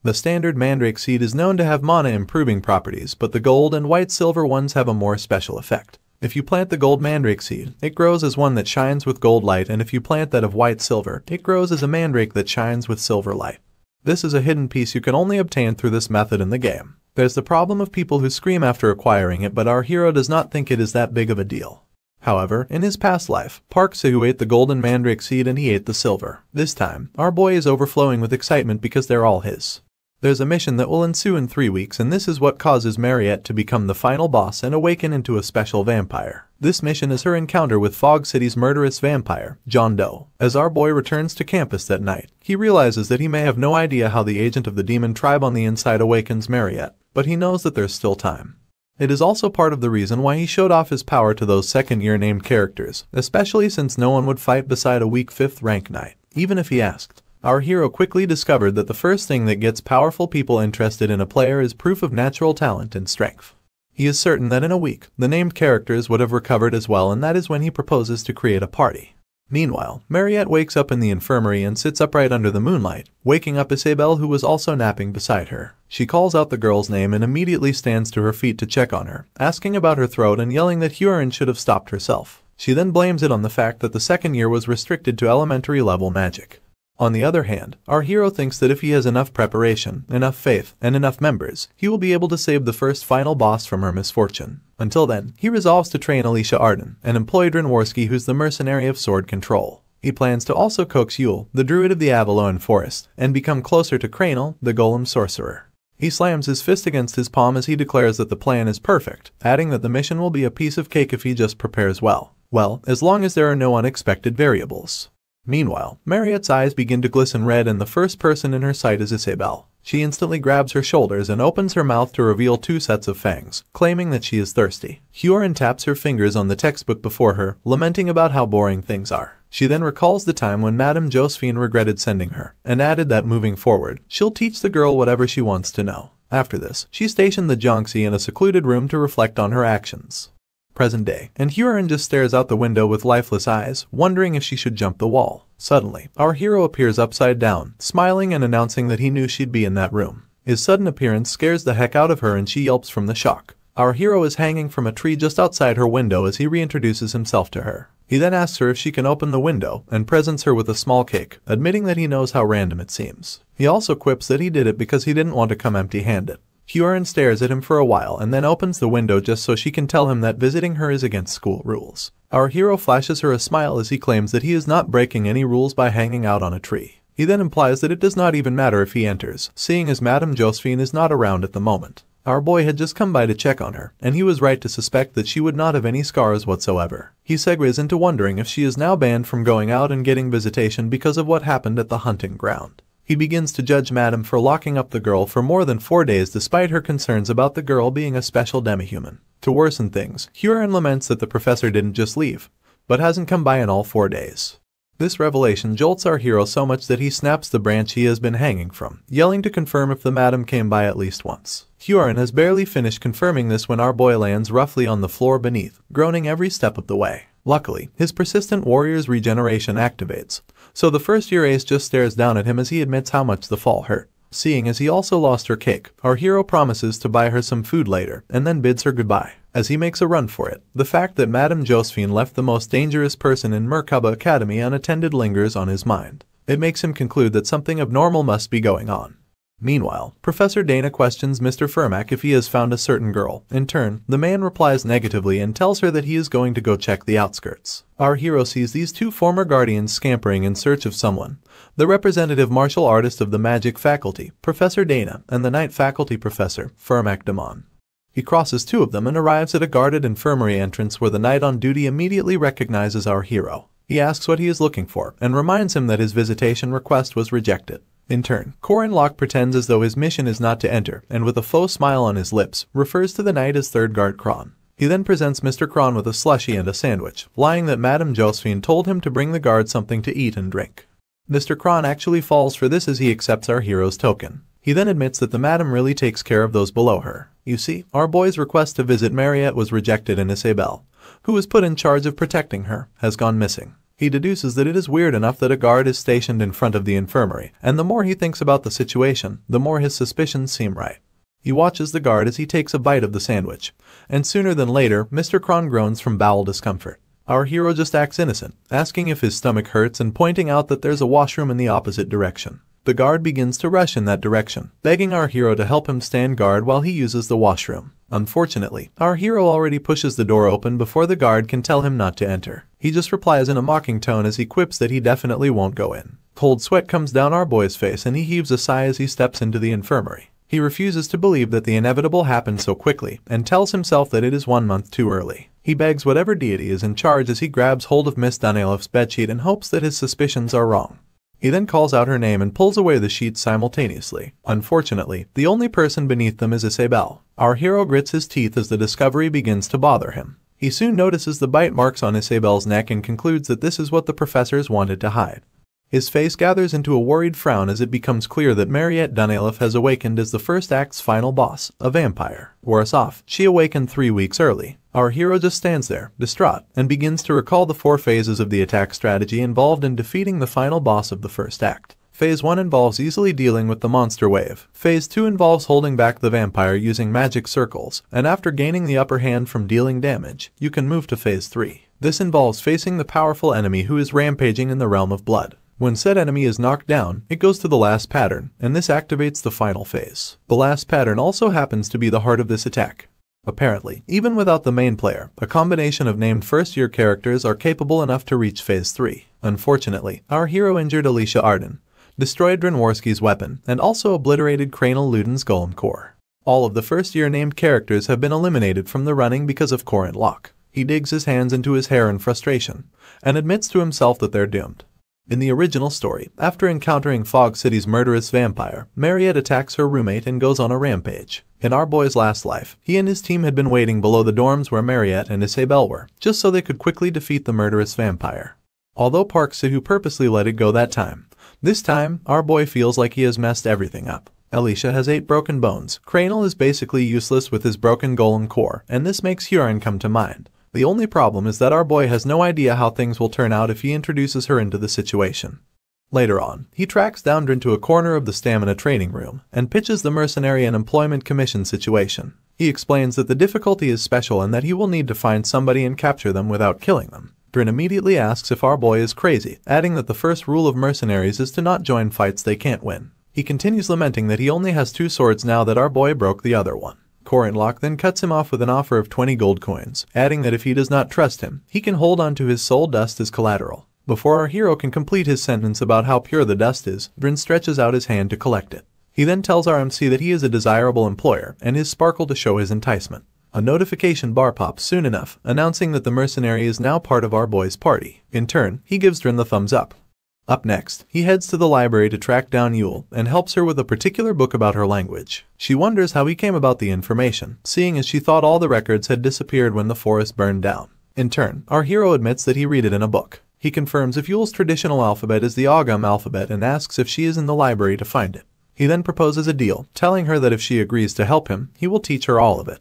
The standard mandrake seed is known to have mana improving properties, but the gold and white silver ones have a more special effect. If you plant the gold mandrake seed, it grows as one that shines with gold light, and if you plant that of white silver, it grows as a mandrake that shines with silver light. This is a hidden piece you can only obtain through this method in the game. There's the problem of people who scream after acquiring it, but our hero does not think it is that big of a deal. However, in his past life, Park Soo ate the golden mandrake seed and he ate the silver. This time, our boy is overflowing with excitement because they're all his. There's a mission that will ensue in 3 weeks, and this is what causes Mariette to become the final boss and awaken into a special vampire. This mission is her encounter with Fog City's murderous vampire, John Doe. As our boy returns to campus that night, he realizes that he may have no idea how the agent of the demon tribe on the inside awakens Mariette, but he knows that there's still time. It is also part of the reason why he showed off his power to those second-year named characters, especially since no one would fight beside a weak 5th rank knight, even if he asked. Our hero quickly discovered that the first thing that gets powerful people interested in a player is proof of natural talent and strength. He is certain that in a week, the named characters would have recovered as well, and that is when he proposes to create a party. Meanwhile, Mariette wakes up in the infirmary and sits upright under the moonlight, waking up Isabelle, who was also napping beside her. She calls out the girl's name and immediately stands to her feet to check on her, asking about her throat and yelling that Huron should have stopped herself. She then blames it on the fact that the second year was restricted to elementary level magic. On the other hand, our hero thinks that if he has enough preparation, enough faith, and enough members, he will be able to save the first final boss from her misfortune. Until then, he resolves to train Alicia Arden, and employ Drenworski, who's the mercenary of sword control. He plans to also coax Yule, the druid of the Avalon Forest, and become closer to Cranel, the golem sorcerer. He slams his fist against his palm as he declares that the plan is perfect, adding that the mission will be a piece of cake if he just prepares well. Well, as long as there are no unexpected variables. Meanwhile, Mariette's eyes begin to glisten red and the first person in her sight is Isabelle. She instantly grabs her shoulders and opens her mouth to reveal 2 sets of fangs, claiming that she is thirsty. Huron taps her fingers on the textbook before her, lamenting about how boring things are. She then recalls the time when Madame Josephine regretted sending her, and added that moving forward, she'll teach the girl whatever she wants to know. After this, she stationed the Jonxie in a secluded room to reflect on her actions. Present day, and Huron just stares out the window with lifeless eyes, wondering if she should jump the wall. Suddenly, our hero appears upside down, smiling and announcing that he knew she'd be in that room. His sudden appearance scares the heck out of her and she yelps from the shock. Our hero is hanging from a tree just outside her window as he reintroduces himself to her. He then asks her if she can open the window, and presents her with a small cake, admitting that he knows how random it seems. He also quips that he did it because he didn't want to come empty-handed. Huron stares at him for a while and then opens the window just so she can tell him that visiting her is against school rules. Our hero flashes her a smile as he claims that he is not breaking any rules by hanging out on a tree. He then implies that it does not even matter if he enters, seeing as Madame Josephine is not around at the moment. Our boy had just come by to check on her, and he was right to suspect that she would not have any scars whatsoever. He segues into wondering if she is now banned from going out and getting visitation because of what happened at the hunting ground. He begins to judge Madame for locking up the girl for more than 4 days despite her concerns about the girl being a special demi-human. To worsen things, Huron laments that the professor didn't just leave, but hasn't come by in all 4 days. This revelation jolts our hero so much that he snaps the branch he has been hanging from, yelling to confirm if the madam came by at least once. Huron has barely finished confirming this when our boy lands roughly on the floor beneath, groaning every step of the way. Luckily, his persistent warrior's regeneration activates, so the first-year ace just stares down at him as he admits how much the fall hurt. Seeing as he also lost her cake, our hero promises to buy her some food later, and then bids her goodbye. As he makes a run for it, the fact that Madame Josephine left the most dangerous person in Merkaba Academy unattended lingers on his mind. It makes him conclude that something abnormal must be going on. Meanwhile, Professor Dana questions Mr. Fermack if he has found a certain girl. In turn, the man replies negatively and tells her that he is going to go check the outskirts. Our hero sees these 2 former guardians scampering in search of someone. The representative martial artist of the magic faculty, Professor Dana, and the night faculty professor, Fermack Damon. He crosses 2 of them and arrives at a guarded infirmary entrance where the knight on duty immediately recognizes our hero. He asks what he is looking for and reminds him that his visitation request was rejected. In turn, Corin pretends as though his mission is not to enter, and with a faux smile on his lips, refers to the knight as Third Guard Kron. He then presents Mr. Kron with a slushie and a sandwich, lying that Madame Josephine told him to bring the guard something to eat and drink. Mr. Kron actually falls for this as he accepts our hero's token. He then admits that the madam really takes care of those below her. You see, our boy's request to visit Mariette was rejected and Isabelle, who was put in charge of protecting her, has gone missing. He deduces that it is weird enough that a guard is stationed in front of the infirmary, and the more he thinks about the situation, the more his suspicions seem right. He watches the guard as he takes a bite of the sandwich, and sooner than later, Mr. Kron groans from bowel discomfort. Our hero just acts innocent, asking if his stomach hurts and pointing out that there's a washroom in the opposite direction. The guard begins to rush in that direction, begging our hero to help him stand guard while he uses the washroom. Unfortunately, our hero already pushes the door open before the guard can tell him not to enter. He just replies in a mocking tone as he quips that he definitely won't go in. Cold sweat comes down our boy's face and he heaves a sigh as he steps into the infirmary. He refuses to believe that the inevitable happened so quickly and tells himself that it is 1 month too early. He begs whatever deity is in charge as he grabs hold of Miss Danielof's bedsheet and hopes that his suspicions are wrong. He then calls out her name and pulls away the sheets simultaneously. Unfortunately, the only person beneath them is Isabelle. Our hero grits his teeth as the discovery begins to bother him. He soon notices the bite marks on Isabelle's neck and concludes that this is what the professors wanted to hide. His face gathers into a worried frown as it becomes clear that Mariette Danielov has awakened as the first act's final boss, a vampire. Worse off, she awakened 3 weeks early. Our hero just stands there, distraught, and begins to recall the 4 phases of the attack strategy involved in defeating the final boss of the first act. Phase 1 involves easily dealing with the monster wave. Phase 2 involves holding back the vampire using magic circles, and after gaining the upper hand from dealing damage, you can move to Phase 3. This involves facing the powerful enemy who is rampaging in the realm of blood. When said enemy is knocked down, it goes to the last pattern, and this activates the final phase. The last pattern also happens to be the heart of this attack. Apparently, even without the main player, a combination of named first-year characters are capable enough to reach Phase 3. Unfortunately, our hero injured Alicia Arden, destroyed Drenworski's weapon, and also obliterated Kranil Luden's golem core. All of the first-year named characters have been eliminated from the running because of Corin Locke. He digs his hands into his hair in frustration, and admits to himself that they're doomed. In the original story, after encountering Fog City's murderous vampire, Mariette attacks her roommate and goes on a rampage. In our boy's last life, he and his team had been waiting below the dorms where Mariette and Isabelle were, just so they could quickly defeat the murderous vampire. Although Park Sihu purposely let it go that time, this time, our boy feels like he has messed everything up. Alicia has 8 broken bones, Kranil is basically useless with his broken golem core, and this makes Huron come to mind. The only problem is that our boy has no idea how things will turn out if he introduces her into the situation. Later on, he tracks down Drin to a corner of the stamina training room and pitches the mercenary and employment commission situation. He explains that the difficulty is special and that he will need to find somebody and capture them without killing them. Drin immediately asks if our boy is crazy, adding that the first rule of mercenaries is to not join fights they can't win. He continues lamenting that he only has 2 swords now that our boy broke the other one. Corin Locke then cuts him off with an offer of 20 gold coins, adding that if he does not trust him, he can hold on to his soul dust as collateral. Before our hero can complete his sentence about how pure the dust is, Drin stretches out his hand to collect it. He then tells our MC that he is a desirable employer and his sparkle to show his enticement. A notification bar pops soon enough, announcing that the mercenary is now part of our boy's party. In turn, he gives Drin the thumbs up. Up next, he heads to the library to track down Yule and helps her with a particular book about her language. She wonders how he came about the information, seeing as she thought all the records had disappeared when the forest burned down. In turn, our hero admits that he read it in a book. He confirms if Yule's traditional alphabet is the Ogham alphabet and asks if she is in the library to find it. He then proposes a deal, telling her that if she agrees to help him, he will teach her all of it.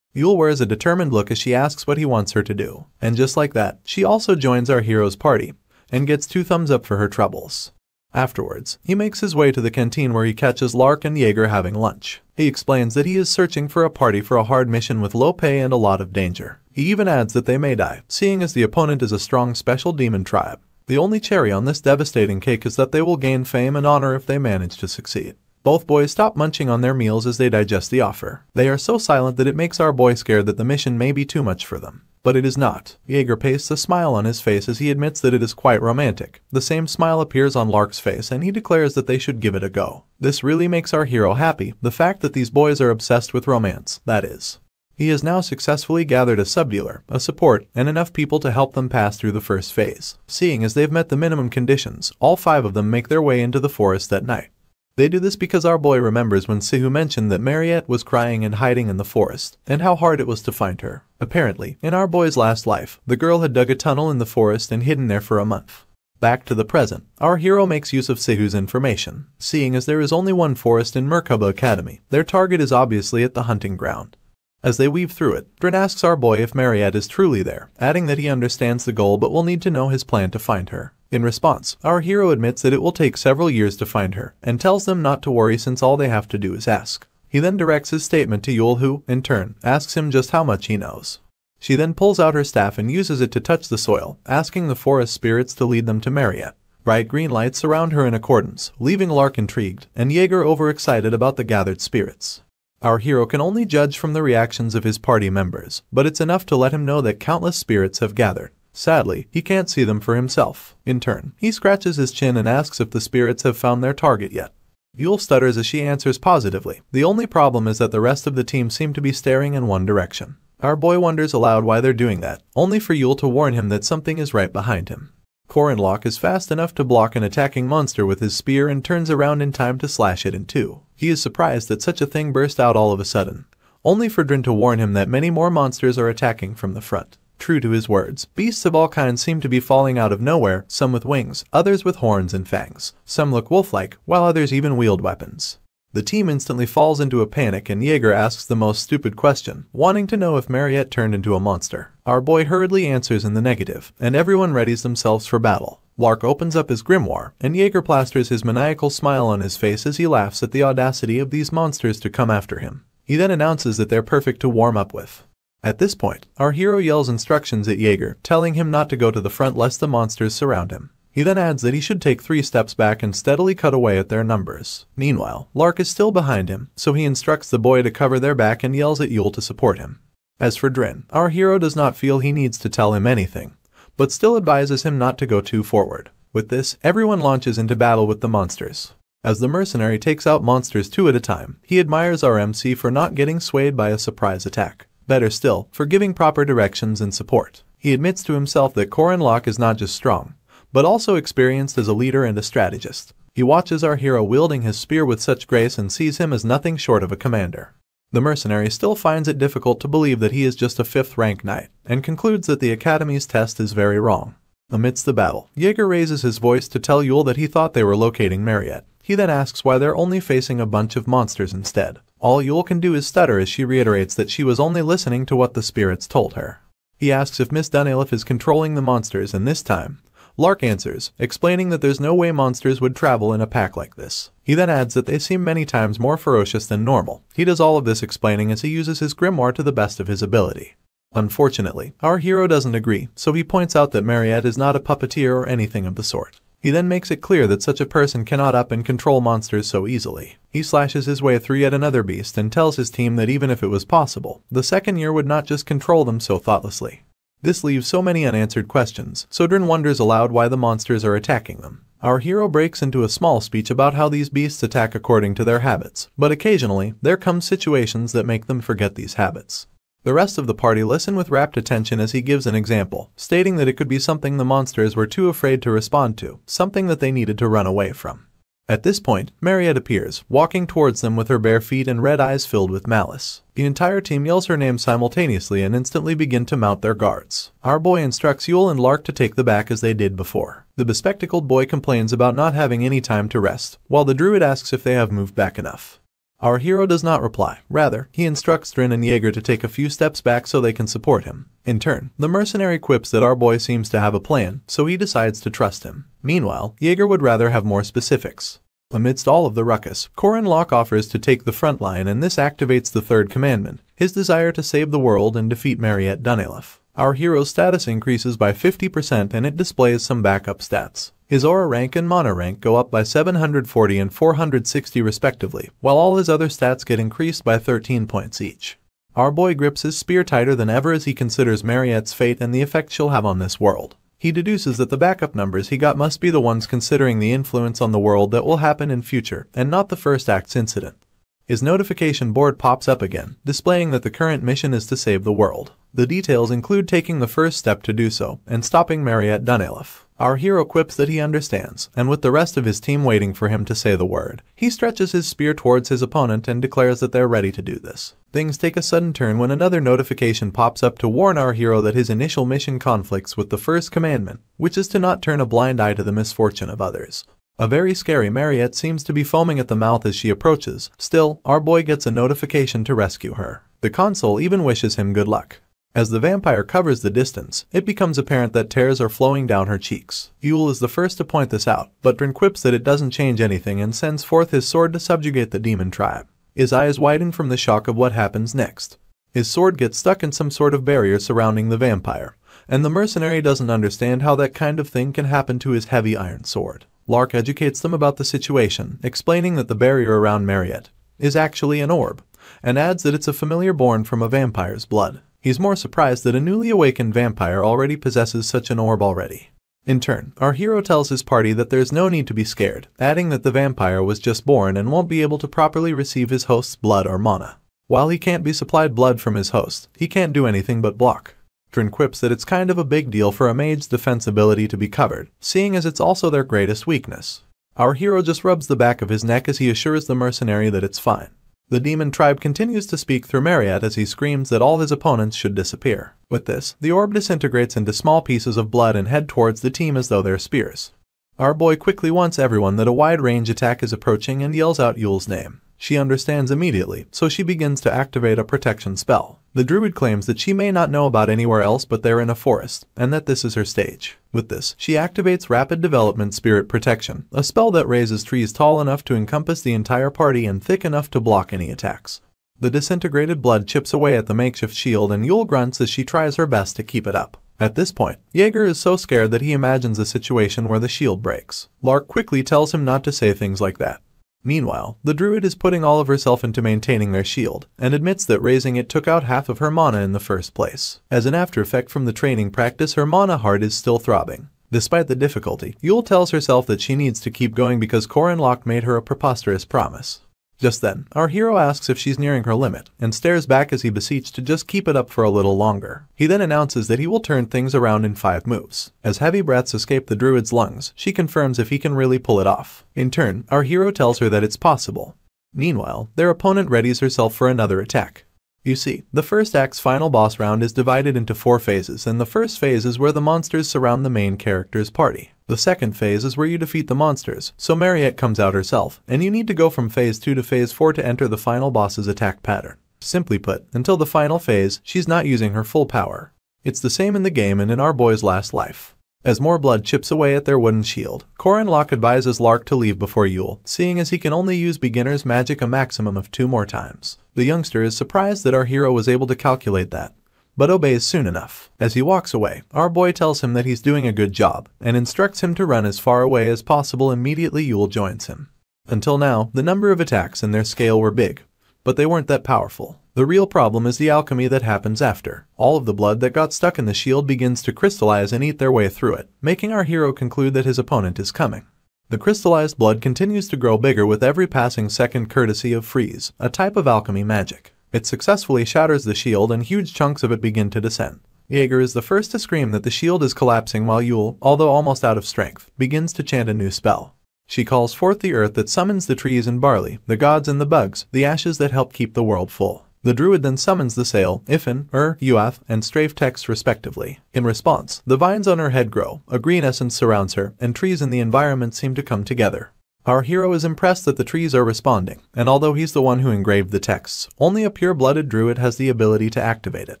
Yule wears a determined look as she asks what he wants her to do, and just like that, she also joins our hero's party and gets 2 thumbs up for her troubles. Afterwards, he makes his way to the canteen where he catches Lark and Jaeger having lunch. He explains that he is searching for a party for a hard mission with low pay and a lot of danger. He even adds that they may die, seeing as the opponent is a strong special demon tribe. The only cherry on this devastating cake is that they will gain fame and honor if they manage to succeed. Both boys stop munching on their meals as they digest the offer. They are so silent that it makes our boy scared that the mission may be too much for them. But it is not. Jaeger pastes a smile on his face as he admits that it is quite romantic. The same smile appears on Lark's face and he declares that they should give it a go. This really makes our hero happy, the fact that these boys are obsessed with romance, that is. He has now successfully gathered a subdealer, a support, and enough people to help them pass through the first phase. Seeing as they've met the minimum conditions, all 5 of them make their way into the forest that night. They do this because our boy remembers when Sihu mentioned that Mariette was crying and hiding in the forest, and how hard it was to find her. Apparently, in our boy's last life, the girl had dug a tunnel in the forest and hidden there for a month. Back to the present, our hero makes use of Sihu's information. Seeing as there is only one forest in Merkaba Academy, their target is obviously at the hunting ground. As they weave through it, Drin asks our boy if Mariette is truly there, adding that he understands the goal but will need to know his plan to find her. In response, our hero admits that it will take several years to find her, and tells them not to worry since all they have to do is ask. He then directs his statement to Yule who, in turn, asks him just how much he knows. She then pulls out her staff and uses it to touch the soil, asking the forest spirits to lead them to Mariette. Bright green lights surround her in accordance, leaving Lark intrigued, and Jaeger overexcited about the gathered spirits. Our hero can only judge from the reactions of his party members, but it's enough to let him know that countless spirits have gathered. Sadly, he can't see them for himself. In turn, he scratches his chin and asks if the spirits have found their target yet. Yule stutters as she answers positively. The only problem is that the rest of the team seem to be staring in one direction. Our boy wonders aloud why they're doing that, only for Yule to warn him that something is right behind him. Corin is fast enough to block an attacking monster with his spear and turns around in time to slash it in two. He is surprised that such a thing burst out all of a sudden, only for Drin to warn him that many more monsters are attacking from the front. True to his words, beasts of all kinds seem to be falling out of nowhere, some with wings, others with horns and fangs. Some look wolf-like, while others even wield weapons. The team instantly falls into a panic and Jaeger asks the most stupid question, wanting to know if Mariette turned into a monster. Our boy hurriedly answers in the negative, and everyone readies themselves for battle. Lark opens up his grimoire, and Jaeger plasters his maniacal smile on his face as he laughs at the audacity of these monsters to come after him. He then announces that they're perfect to warm up with. At this point, our hero yells instructions at Jaeger, telling him not to go to the front lest the monsters surround him. He then adds that he should take 3 steps back and steadily cut away at their numbers. Meanwhile, Lark is still behind him, so he instructs the boy to cover their back and yells at Yule to support him. As for Drin, our hero does not feel he needs to tell him anything, but still advises him not to go too forward. With this, everyone launches into battle with the monsters. As the mercenary takes out monsters 2 at a time, he admires our MC for not getting swayed by a surprise attack. Better still, for giving proper directions and support. He admits to himself that Corin is not just strong, but also experienced as a leader and a strategist. He watches our hero wielding his spear with such grace and sees him as nothing short of a commander. The mercenary still finds it difficult to believe that he is just a 5th rank knight, and concludes that the Academy's test is very wrong. Amidst the battle, Jaeger raises his voice to tell Yule that he thought they were locating Mariette. He then asks why they're only facing a bunch of monsters instead. All Yule can do is stutter as she reiterates that she was only listening to what the spirits told her. He asks if Miss Dunelif is controlling the monsters, and this time, Lark answers, explaining that there's no way monsters would travel in a pack like this. He then adds that they seem many times more ferocious than normal. He does all of this explaining as he uses his grimoire to the best of his ability. Unfortunately, our hero doesn't agree, so he points out that Mariette is not a puppeteer or anything of the sort. He then makes it clear that such a person cannot up and control monsters so easily. He slashes his way through yet another beast and tells his team that even if it was possible, the second year would not just control them so thoughtlessly. This leaves so many unanswered questions, so Drin wonders aloud why the monsters are attacking them. Our hero breaks into a small speech about how these beasts attack according to their habits, but occasionally, there come situations that make them forget these habits. The rest of the party listen with rapt attention as he gives an example, stating that it could be something the monsters were too afraid to respond to, something that they needed to run away from. At this point, Mariette appears, walking towards them with her bare feet and red eyes filled with malice. The entire team yells her name simultaneously and instantly begin to mount their guards. Our boy instructs Yule and Lark to take the back as they did before. The bespectacled boy complains about not having any time to rest, while the druid asks if they have moved back enough. Our hero does not reply. Rather, he instructs Drin and Jaeger to take a few steps back so they can support him. In turn, the mercenary quips that our boy seems to have a plan, so he decides to trust him. Meanwhile, Jaeger would rather have more specifics. Amidst all of the ruckus, Corin offers to take the front line, and this activates the 3rd commandment, his desire to save the world and defeat Mariette Dunelif. Our hero's status increases by 50% and it displays some backup stats. His aura rank and mana rank go up by 740 and 460 respectively, while all his other stats get increased by 13 points each. Our boy grips his spear tighter than ever as he considers Mariette's fate and the effect she'll have on this world. He deduces that the backup numbers he got must be the ones considering the influence on the world that will happen in future, and not the first act's incident. His notification board pops up again, displaying that the current mission is to save the world. The details include taking the first step to do so, and stopping Mariette Dunelif. Our hero quips that he understands, and with the rest of his team waiting for him to say the word, he stretches his spear towards his opponent and declares that they're ready to do this. Things take a sudden turn when another notification pops up to warn our hero that his initial mission conflicts with the first commandment, which is to not turn a blind eye to the misfortune of others. A very scary Mariette seems to be foaming at the mouth as she approaches. Still, our boy gets a notification to rescue her. The console even wishes him good luck. As the vampire covers the distance, it becomes apparent that tears are flowing down her cheeks. Yule is the first to point this out, but Drin quips that it doesn't change anything and sends forth his sword to subjugate the demon tribe. His eyes widen from the shock of what happens next. His sword gets stuck in some sort of barrier surrounding the vampire, and the mercenary doesn't understand how that kind of thing can happen to his heavy iron sword. Lark educates them about the situation, explaining that the barrier around Mariette is actually an orb, and adds that it's a familiar born from a vampire's blood. He's more surprised that a newly awakened vampire already possesses such an orb already. In turn, our hero tells his party that there's no need to be scared, adding that the vampire was just born and won't be able to properly receive his host's blood or mana. While he can't be supplied blood from his host, he can't do anything but block. Drin quips that it's kind of a big deal for a mage's defense ability to be covered, seeing as it's also their greatest weakness. Our hero just rubs the back of his neck as he assures the mercenary that it's fine. The demon tribe continues to speak through Mariette as he screams that all his opponents should disappear. With this, the orb disintegrates into small pieces of blood and head towards the team as though they're spears. Our boy quickly warns everyone that a wide-range attack is approaching and yells out Yule's name. She understands immediately, so she begins to activate a protection spell. The druid claims that she may not know about anywhere else but they're in a forest, and that this is her stage. With this, she activates Rapid Development Spirit Protection, a spell that raises trees tall enough to encompass the entire party and thick enough to block any attacks. The disintegrated blood chips away at the makeshift shield and Yule grunts as she tries her best to keep it up. At this point, Jaeger is so scared that he imagines a situation where the shield breaks. Lark quickly tells him not to say things like that. Meanwhile, the druid is putting all of herself into maintaining their shield, and admits that raising it took out half of her mana in the first place. As an after effect from the training practice, her mana heart is still throbbing. Despite the difficulty, Yule tells herself that she needs to keep going because Corin made her a preposterous promise. Just then, our hero asks if she's nearing her limit, and stares back as he beseeches to just keep it up for a little longer. He then announces that he will turn things around in 5 moves. As heavy breaths escape the druid's lungs, she confirms if he can really pull it off. In turn, our hero tells her that it's possible. Meanwhile, their opponent readies herself for another attack. You see, the first act's final boss round is divided into 4 phases, and the first phase is where the monsters surround the main character's party. The second phase is where you defeat the monsters, so Mariette comes out herself, and you need to go from phase 2 to phase 4 to enter the final boss's attack pattern. Simply put, until the final phase, she's not using her full power. It's the same in the game and in our boy's last life. As more blood chips away at their wooden shield, Corin advises Lark to leave before Yule, seeing as he can only use beginner's magic a maximum of 2 more times. The youngster is surprised that our hero was able to calculate that, but obeys soon enough. As he walks away, our boy tells him that he's doing a good job, and instructs him to run as far away as possible. Immediately Yule joins him. Until now, the number of attacks and their scale were big, but they weren't that powerful. The real problem is the alchemy that happens after. All of the blood that got stuck in the shield begins to crystallize and eat their way through it, making our hero conclude that his opponent is coming. The crystallized blood continues to grow bigger with every passing second courtesy of freeze, a type of alchemy magic. It successfully shatters the shield and huge chunks of it begin to descend. Jaeger is the first to scream that the shield is collapsing while Yule, although almost out of strength, begins to chant a new spell. She calls forth the earth that summons the trees and barley, the gods and the bugs, the ashes that help keep the world full. The druid then summons the sail, Ifin, Uath, and Strafe text respectively. In response, the vines on her head grow, a green essence surrounds her, and trees in the environment seem to come together. Our hero is impressed that the trees are responding, and although he's the one who engraved the texts, only a pure-blooded druid has the ability to activate it.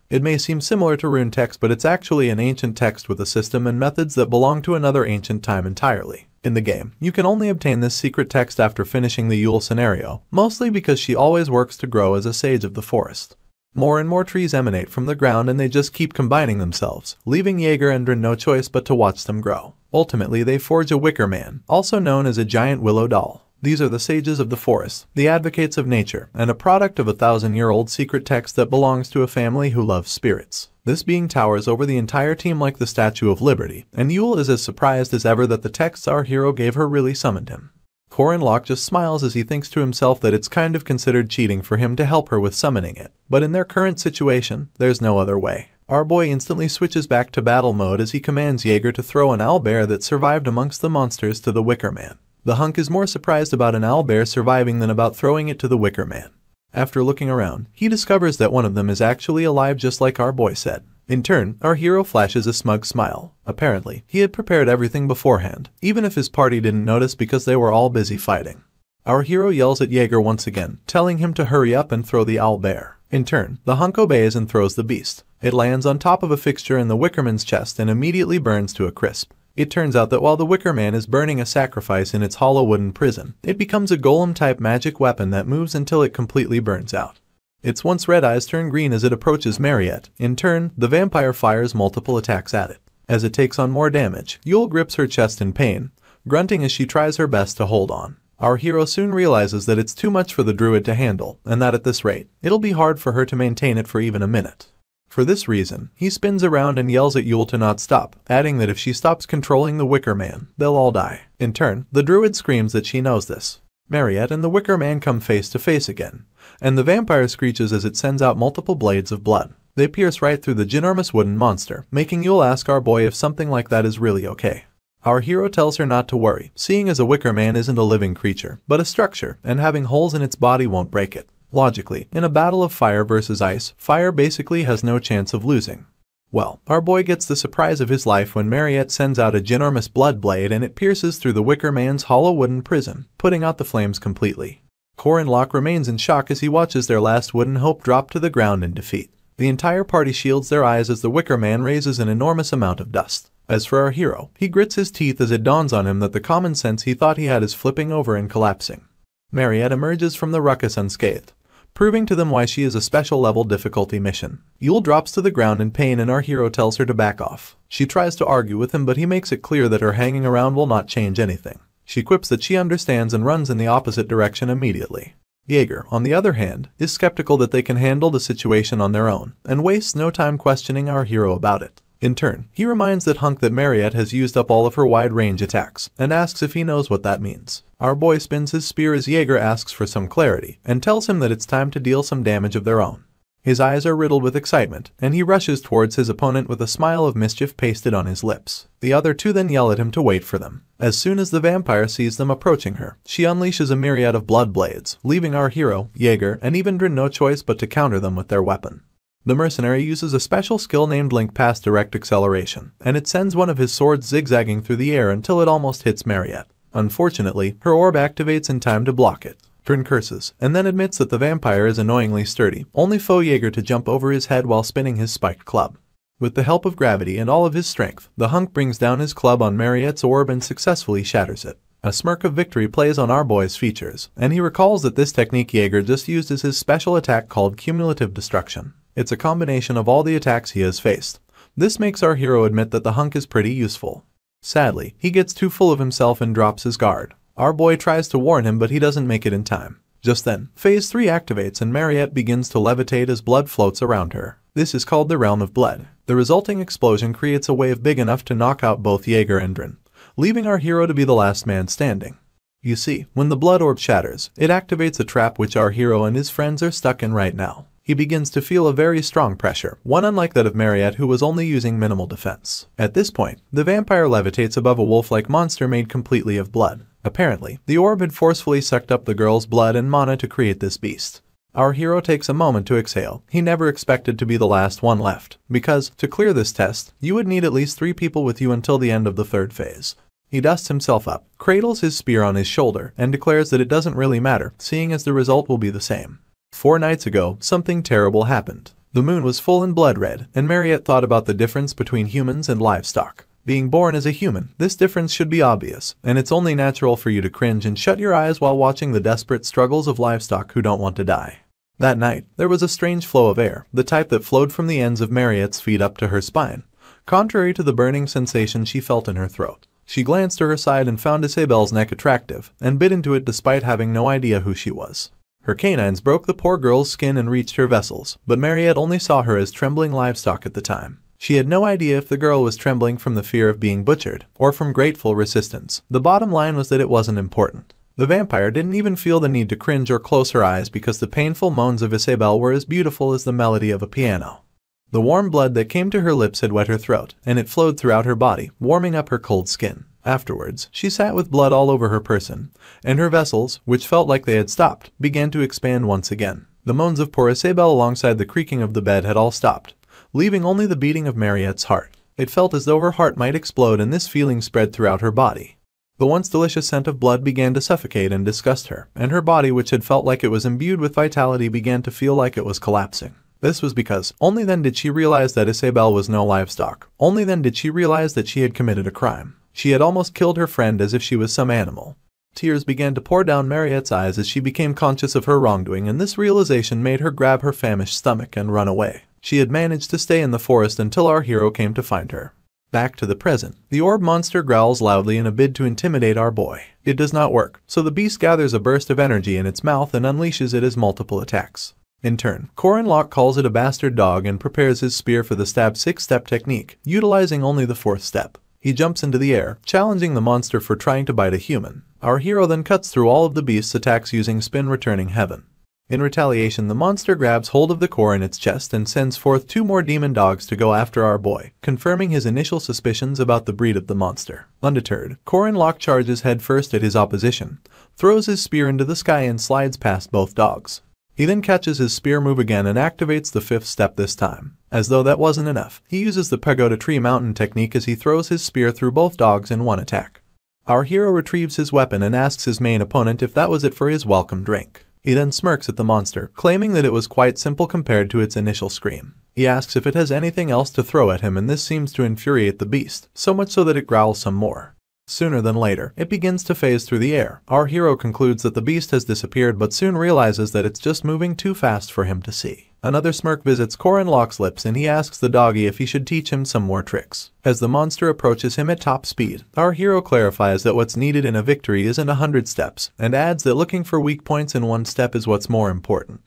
It may seem similar to rune text, but it's actually an ancient text with a system and methods that belong to another ancient time entirely. In the game, you can only obtain this secret text after finishing the Yule scenario, mostly because she always works to grow as a sage of the forest. More and more trees emanate from the ground and they just keep combining themselves, leaving Jaeger and Drin no choice but to watch them grow. Ultimately, they forge a wicker man, also known as a giant willow doll. These are the sages of the forest, the advocates of nature, and a product of a 1,000-year-old secret text that belongs to a family who loves spirits. This being towers over the entire team like the Statue of Liberty, and Yule is as surprised as ever that the texts our hero gave her really summoned him. Corin just smiles as he thinks to himself that it's kind of considered cheating for him to help her with summoning it, but in their current situation, there's no other way. Our boy instantly switches back to battle mode as he commands Jaeger to throw an owlbear that survived amongst the monsters to the Wicker Man. The hunk is more surprised about an owlbear surviving than about throwing it to the Wicker Man. After looking around, he discovers that one of them is actually alive just like our boy said. In turn, our hero flashes a smug smile. Apparently, he had prepared everything beforehand, even if his party didn't notice because they were all busy fighting. Our hero yells at Jaeger once again, telling him to hurry up and throw the owlbear. In turn, the hunk obeys and throws the beast. It lands on top of a fixture in the Wickerman's chest and immediately burns to a crisp. It turns out that while the Wicker Man is burning a sacrifice in its hollow wooden prison, it becomes a golem-type magic weapon that moves until it completely burns out. Its once red eyes turn green as it approaches Mariette. In turn, the vampire fires multiple attacks at it. As it takes on more damage, Yule grips her chest in pain, grunting as she tries her best to hold on. Our hero soon realizes that it's too much for the druid to handle, and that at this rate, it'll be hard for her to maintain it for even a minute. For this reason, he spins around and yells at Yule to not stop, adding that if she stops controlling the Wicker Man, they'll all die. In turn, the druid screams that she knows this. Mariette and the Wicker Man come face to face again, and the vampire screeches as it sends out multiple blades of blood. They pierce right through the ginormous wooden monster, making Yule ask our boy if something like that is really okay. Our hero tells her not to worry, seeing as a Wicker Man isn't a living creature, but a structure, and having holes in its body won't break it. Logically, in a battle of fire versus ice, fire basically has no chance of losing. Well, our boy gets the surprise of his life when Mariette sends out a ginormous blood blade and it pierces through the Wicker Man's hollow wooden prison, putting out the flames completely. Corin remains in shock as he watches their last wooden hope drop to the ground in defeat. The entire party shields their eyes as the Wicker Man raises an enormous amount of dust. As for our hero, he grits his teeth as it dawns on him that the common sense he thought he had is flipping over and collapsing. Mariette emerges from the ruckus unscathed, proving to them why she is a special level difficulty mission. Yule drops to the ground in pain and our hero tells her to back off. She tries to argue with him but he makes it clear that her hanging around will not change anything. She quips that she understands and runs in the opposite direction immediately. Jaeger, on the other hand, is skeptical that they can handle the situation on their own, and wastes no time questioning our hero about it. In turn, he reminds that hunk that Mariette has used up all of her wide-range attacks, and asks if he knows what that means. Our boy spins his spear as Jaeger asks for some clarity, and tells him that it's time to deal some damage of their own. His eyes are riddled with excitement, and he rushes towards his opponent with a smile of mischief pasted on his lips. The other two then yell at him to wait for them. As soon as the vampire sees them approaching her, she unleashes a myriad of blood blades, leaving our hero, Jaeger, and even Drin no choice but to counter them with their weapon. The mercenary uses a special skill named Link Pass Direct Acceleration, and it sends one of his swords zigzagging through the air until it almost hits Mariette. Unfortunately, her orb activates in time to block it. Drin curses, and then admits that the vampire is annoyingly sturdy, only for Jaeger to jump over his head while spinning his spiked club. With the help of gravity and all of his strength, the hunk brings down his club on Mariette's orb and successfully shatters it. A smirk of victory plays on our boy's features, and he recalls that this technique Jaeger just used as his special attack called Cumulative Destruction. It's a combination of all the attacks he has faced. This makes our hero admit that the hunk is pretty useful. Sadly, he gets too full of himself and drops his guard. Our boy tries to warn him but he doesn't make it in time. Just then, Phase 3 activates and Mariette begins to levitate as blood floats around her. This is called the Realm of Blood. The resulting explosion creates a wave big enough to knock out both Jaeger and Drin, leaving our hero to be the last man standing. You see, when the blood orb shatters, it activates a trap which our hero and his friends are stuck in right now. He begins to feel a very strong pressure, one unlike that of Mariette who was only using minimal defense. At this point, the vampire levitates above a wolf-like monster made completely of blood. Apparently, the orb had forcefully sucked up the girl's blood and mana to create this beast. Our hero takes a moment to exhale. He never expected to be the last one left, because, to clear this test, you would need at least 3 people with you until the end of the 3rd phase. He dusts himself up, cradles his spear on his shoulder, and declares that it doesn't really matter, seeing as the result will be the same. 4 nights ago, something terrible happened. The moon was full and blood red, and Mariette thought about the difference between humans and livestock. Being born as a human, this difference should be obvious, and it's only natural for you to cringe and shut your eyes while watching the desperate struggles of livestock who don't want to die. That night, there was a strange flow of air, the type that flowed from the ends of Mariette's feet up to her spine, contrary to the burning sensation she felt in her throat. She glanced to her side and found Isabelle's neck attractive, and bit into it despite having no idea who she was. Her canines broke the poor girl's skin and reached her vessels, but Mariette only saw her as trembling livestock at the time. She had no idea if the girl was trembling from the fear of being butchered, or from grateful resistance. The bottom line was that it wasn't important. The vampire didn't even feel the need to cringe or close her eyes because the painful moans of Isabelle were as beautiful as the melody of a piano. The warm blood that came to her lips had wet her throat, and it flowed throughout her body, warming up her cold skin. Afterwards, she sat with blood all over her person, and her vessels, which felt like they had stopped, began to expand once again. The moans of poor Isabelle alongside the creaking of the bed had all stopped, leaving only the beating of Mariette's heart. It felt as though her heart might explode, and this feeling spread throughout her body. The once delicious scent of blood began to suffocate and disgust her, and her body, which had felt like it was imbued with vitality, began to feel like it was collapsing. This was because only then did she realize that Isabelle was no livestock. Only then did she realize that she had committed a crime. She had almost killed her friend as if she was some animal. Tears began to pour down Mariette's eyes as she became conscious of her wrongdoing, and this realization made her grab her famished stomach and run away. She had managed to stay in the forest until our hero came to find her. Back to the present. The orb monster growls loudly in a bid to intimidate our boy. It does not work, so the beast gathers a burst of energy in its mouth and unleashes it as multiple attacks. In turn, Corin calls it a bastard dog and prepares his spear for the stab 6-step technique, utilizing only the 4th step. He jumps into the air, challenging the monster for trying to bite a human. Our hero then cuts through all of the beast's attacks using spin, returning heaven. In retaliation, the monster grabs hold of the core in its chest and sends forth 2 more demon dogs to go after our boy, confirming his initial suspicions about the breed of the monster. Undeterred, Corin charges headfirst at his opposition, throws his spear into the sky and slides past both dogs. He then catches his spear move again and activates the 5th step this time. As though that wasn't enough, he uses the pagoda tree mountain technique as he throws his spear through both dogs in one attack. Our hero retrieves his weapon and asks his main opponent if that was it for his welcome drink. He then smirks at the monster, claiming that it was quite simple compared to its initial scream. He asks if it has anything else to throw at him, and this seems to infuriate the beast, so much so that it growls some more. Sooner than later, it begins to phase through the air. Our hero concludes that the beast has disappeared, but soon realizes that it's just moving too fast for him to see. Another smirk visits Corin's lips, and he asks the doggy if he should teach him some more tricks. As the monster approaches him at top speed, our hero clarifies that what's needed in a victory isn't 100 steps, and adds that looking for weak points in one step is what's more important.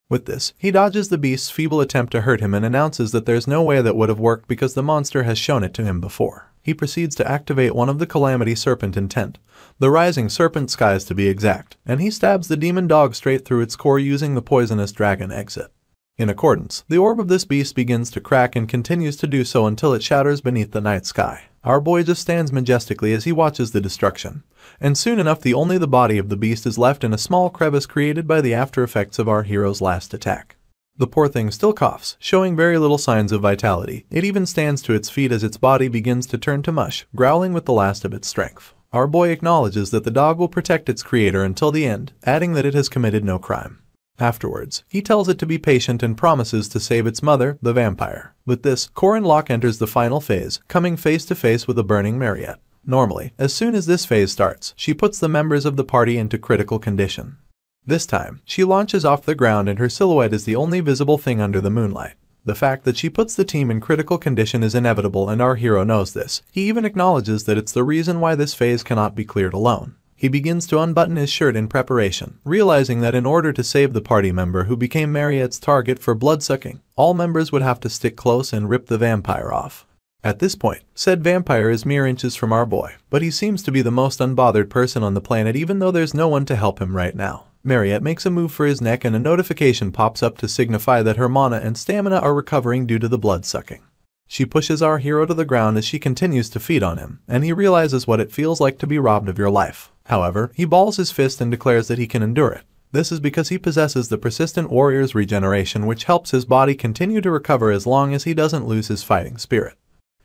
With this, he dodges the beast's feeble attempt to hurt him and announces that there's no way that would have worked because the monster has shown it to him before. He proceeds to activate one of the Calamity Serpent intent, the Rising Serpent Skies to be exact, and he stabs the demon dog straight through its core using the Poisonous Dragon exit. In accordance, the orb of this beast begins to crack and continues to do so until it shatters beneath the night sky. Our boy just stands majestically as he watches the destruction, and soon enough only the body of the beast is left in a small crevice created by the after effects of our hero's last attack. The poor thing still coughs, showing very little signs of vitality. It even stands to its feet as its body begins to turn to mush, growling with the last of its strength. Our boy acknowledges that the dog will protect its creator until the end, adding that it has committed no crime. Afterwards, he tells it to be patient and promises to save its mother, the vampire. With this, Corin enters the final phase, coming face to face with a burning Mariette. Normally, as soon as this phase starts, she puts the members of the party into critical condition. This time, she launches off the ground and her silhouette is the only visible thing under the moonlight. The fact that she puts the team in critical condition is inevitable, and our hero knows this. He even acknowledges that it's the reason why this phase cannot be cleared alone. He begins to unbutton his shirt in preparation, realizing that in order to save the party member who became Mariette's target for blood-sucking, all members would have to stick close and rip the vampire off. At this point, said vampire is mere inches from our boy, but he seems to be the most unbothered person on the planet even though there's no one to help him right now. Mariette makes a move for his neck and a notification pops up to signify that her mana and stamina are recovering due to the blood-sucking. She pushes our hero to the ground as she continues to feed on him, and he realizes what it feels like to be robbed of your life. However, he balls his fist and declares that he can endure it. This is because he possesses the persistent warrior's regeneration, which helps his body continue to recover as long as he doesn't lose his fighting spirit.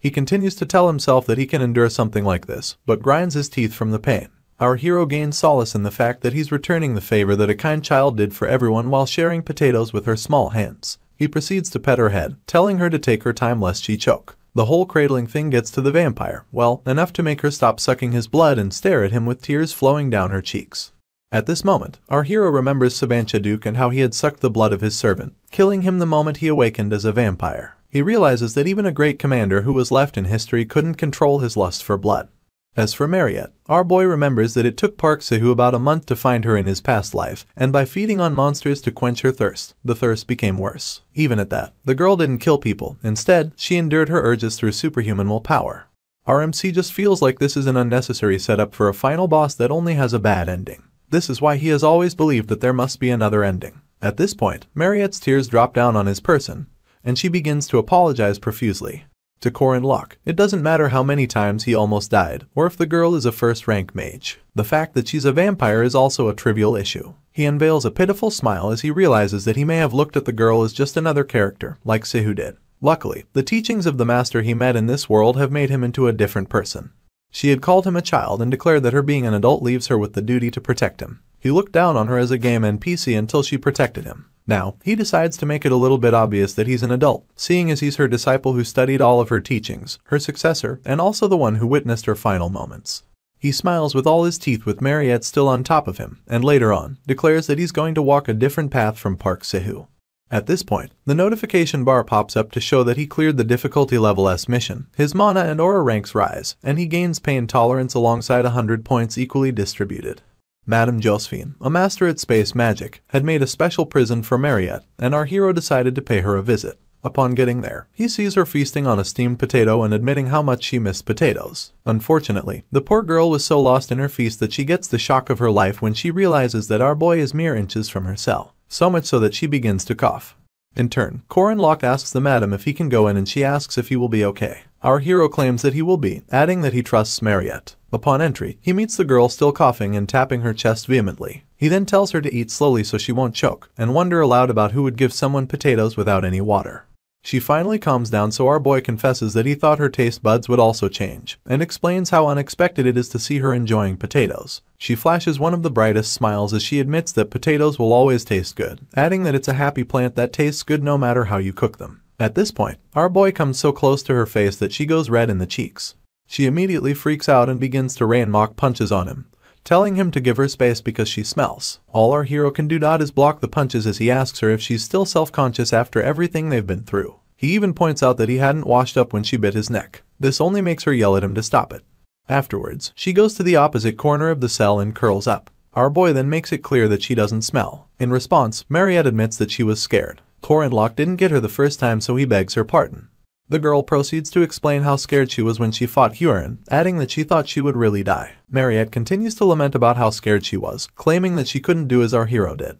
He continues to tell himself that he can endure something like this, but grinds his teeth from the pain. Our hero gains solace in the fact that he's returning the favor that a kind child did for everyone while sharing potatoes with her small hands. He proceeds to pet her head, telling her to take her time lest she choke. The whole cradling thing gets to the vampire, well, enough to make her stop sucking his blood and stare at him with tears flowing down her cheeks. At this moment, our hero remembers Sabancha Duke and how he had sucked the blood of his servant, killing him the moment he awakened as a vampire. He realizes that even a great commander who was left in history couldn't control his lust for blood. As for Mariette, our boy remembers that it took Park Sehu about a month to find her in his past life, and by feeding on monsters to quench her thirst, the thirst became worse. Even at that, the girl didn't kill people. Instead, she endured her urges through superhuman willpower. Our MC just feels like this is an unnecessary setup for a final boss that only has a bad ending. This is why he has always believed that there must be another ending. At this point, Mariette's tears drop down on his person, and she begins to apologize profusely. To Corin Locke, it doesn't matter how many times he almost died, or if the girl is a first-rank mage. The fact that she's a vampire is also a trivial issue. He unveils a pitiful smile as he realizes that he may have looked at the girl as just another character, like Sihu did. Luckily, the teachings of the master he met in this world have made him into a different person. She had called him a child and declared that her being an adult leaves her with the duty to protect him. He looked down on her as a game NPC until she protected him. Now, he decides to make it a little bit obvious that he's an adult, seeing as he's her disciple who studied all of her teachings, her successor, and also the one who witnessed her final moments. He smiles with all his teeth with Mariette still on top of him, and later on, declares that he's going to walk a different path from Park Sihu. At this point, the notification bar pops up to show that he cleared the difficulty level S mission, his mana and aura ranks rise, and he gains pain tolerance alongside 100 points equally distributed. Madame Josephine, a master at space magic, had made a special prison for Mariette, and our hero decided to pay her a visit. Upon getting there, he sees her feasting on a steamed potato and admitting how much she missed potatoes. Unfortunately, the poor girl was so lost in her feast that she gets the shock of her life when she realizes that our boy is mere inches from her cell, so much so that she begins to cough. In turn, Corin Locke asks the madam if he can go in and she asks if he will be okay. Our hero claims that he will be, adding that he trusts Mariette. Upon entry, he meets the girl still coughing and tapping her chest vehemently. He then tells her to eat slowly so she won't choke, and wonder aloud about who would give someone potatoes without any water. She finally calms down, so our boy confesses that he thought her taste buds would also change, and explains how unexpected it is to see her enjoying potatoes. She flashes one of the brightest smiles as she admits that potatoes will always taste good, adding that it's a happy plant that tastes good no matter how you cook them. At this point, our boy comes so close to her face that she goes red in the cheeks. She immediately freaks out and begins to rain mock punches on him, telling him to give her space because she smells. All our hero can do is block the punches as he asks her if she's still self-conscious after everything they've been through. He even points out that he hadn't washed up when she bit his neck. This only makes her yell at him to stop it. Afterwards, she goes to the opposite corner of the cell and curls up. Our boy then makes it clear that she doesn't smell. In response, Mariette admits that she was scared. Corin Locke didn't get her the first time, so he begs her pardon. The girl proceeds to explain how scared she was when she fought Huron, adding that she thought she would really die. Mariette continues to lament about how scared she was, claiming that she couldn't do as our hero did.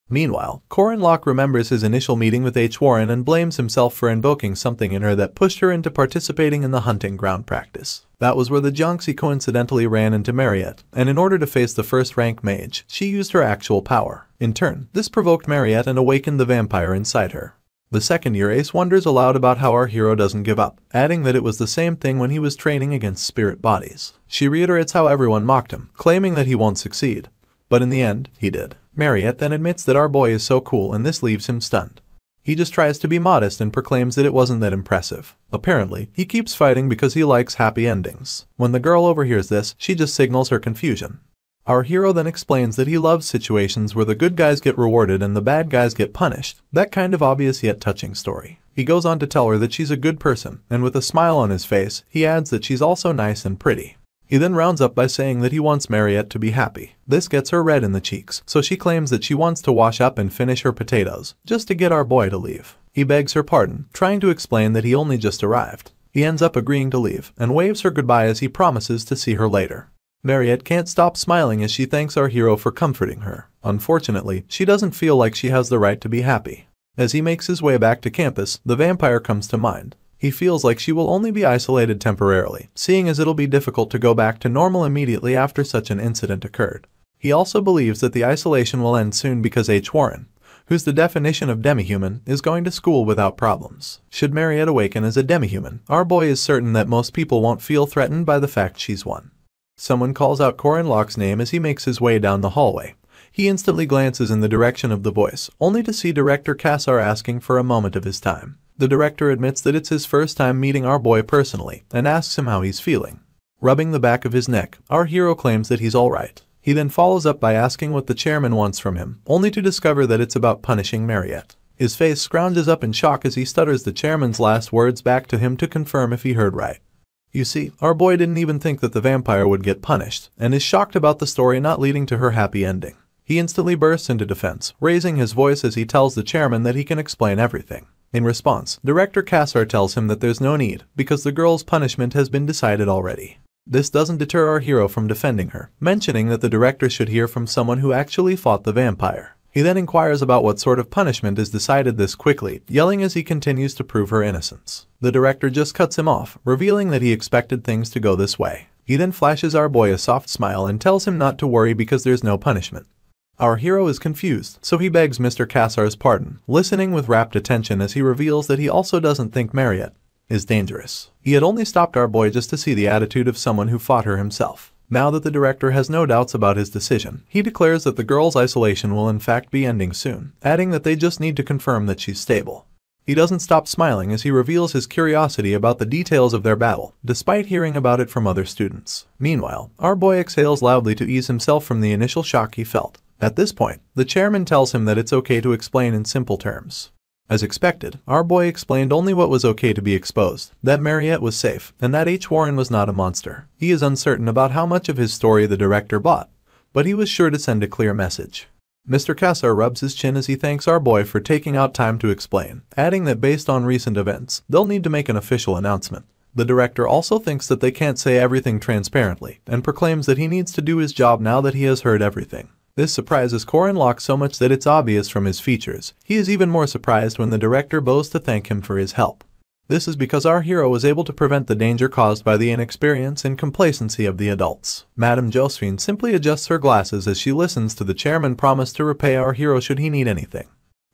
Meanwhile, Corin Locke remembers his initial meeting with H. Warren and blames himself for invoking something in her that pushed her into participating in the hunting ground practice. That was where the Jonxi coincidentally ran into Mariette, and in order to face the first-rank mage, she used her actual power. In turn, this provoked Mariette and awakened the vampire inside her. The second-year ace wonders aloud about how our hero doesn't give up, adding that it was the same thing when he was training against spirit bodies. She reiterates how everyone mocked him, claiming that he won't succeed. But in the end, he did. Mariette then admits that our boy is so cool, and this leaves him stunned. He just tries to be modest and proclaims that it wasn't that impressive. Apparently, he keeps fighting because he likes happy endings. When the girl overhears this, she just signals her confusion. Our hero then explains that he loves situations where the good guys get rewarded and the bad guys get punished. That kind of obvious yet touching story. He goes on to tell her that she's a good person, and with a smile on his face, he adds that she's also nice and pretty. He then rounds up by saying that he wants Mariette to be happy. This gets her red in the cheeks, so she claims that she wants to wash up and finish her potatoes, just to get our boy to leave. He begs her pardon, trying to explain that he only just arrived. He ends up agreeing to leave, and waves her goodbye as he promises to see her later. Mariette can't stop smiling as she thanks our hero for comforting her. Unfortunately, she doesn't feel like she has the right to be happy. As he makes his way back to campus, the vampire comes to mind. He feels like she will only be isolated temporarily, seeing as it'll be difficult to go back to normal immediately after such an incident occurred. He also believes that the isolation will end soon because H. Warren, who's the definition of demi-human, is going to school without problems. Should Mariette awaken as a demi-human, our boy is certain that most people won't feel threatened by the fact she's one. Someone calls out Corin Locke's name as he makes his way down the hallway. He instantly glances in the direction of the voice, only to see Director Kassar asking for a moment of his time. The director admits that it's his first time meeting our boy personally, and asks him how he's feeling. Rubbing the back of his neck, our hero claims that he's alright. He then follows up by asking what the chairman wants from him, only to discover that it's about punishing Mariette. His face scrounges up in shock as he stutters the chairman's last words back to him to confirm if he heard right. You see, our boy didn't even think that the vampire would get punished, and is shocked about the story not leading to her happy ending. He instantly bursts into defense, raising his voice as he tells the chairman that he can explain everything. In response, Director Kassar tells him that there's no need, because the girl's punishment has been decided already. This doesn't deter our hero from defending her, mentioning that the director should hear from someone who actually fought the vampire. He then inquires about what sort of punishment is decided this quickly, yelling as he continues to prove her innocence. The director just cuts him off, revealing that he expected things to go this way. He then flashes our boy a soft smile and tells him not to worry because there's no punishment. Our hero is confused, so he begs Mr. Cassar's pardon, listening with rapt attention as he reveals that he also doesn't think Mariette is dangerous. He had only stopped our boy just to see the attitude of someone who fought her himself. Now that the director has no doubts about his decision, he declares that the girl's isolation will in fact be ending soon, adding that they just need to confirm that she's stable. He doesn't stop smiling as he reveals his curiosity about the details of their battle, despite hearing about it from other students. Meanwhile, our boy exhales loudly to ease himself from the initial shock he felt. At this point, the chairman tells him that it's okay to explain in simple terms. As expected, our boy explained only what was okay to be exposed, that Mariette was safe, and that H. Warren was not a monster. He is uncertain about how much of his story the director bought, but he was sure to send a clear message. Mr. Cassar rubs his chin as he thanks our boy for taking out time to explain, adding that based on recent events, they'll need to make an official announcement. The director also thinks that they can't say everything transparently, and proclaims that he needs to do his job now that he has heard everything. This surprises Corin so much that it's obvious from his features. He is even more surprised when the director bows to thank him for his help. This is because our hero was able to prevent the danger caused by the inexperience and complacency of the adults. Madame Josephine simply adjusts her glasses as she listens to the chairman promise to repay our hero should he need anything.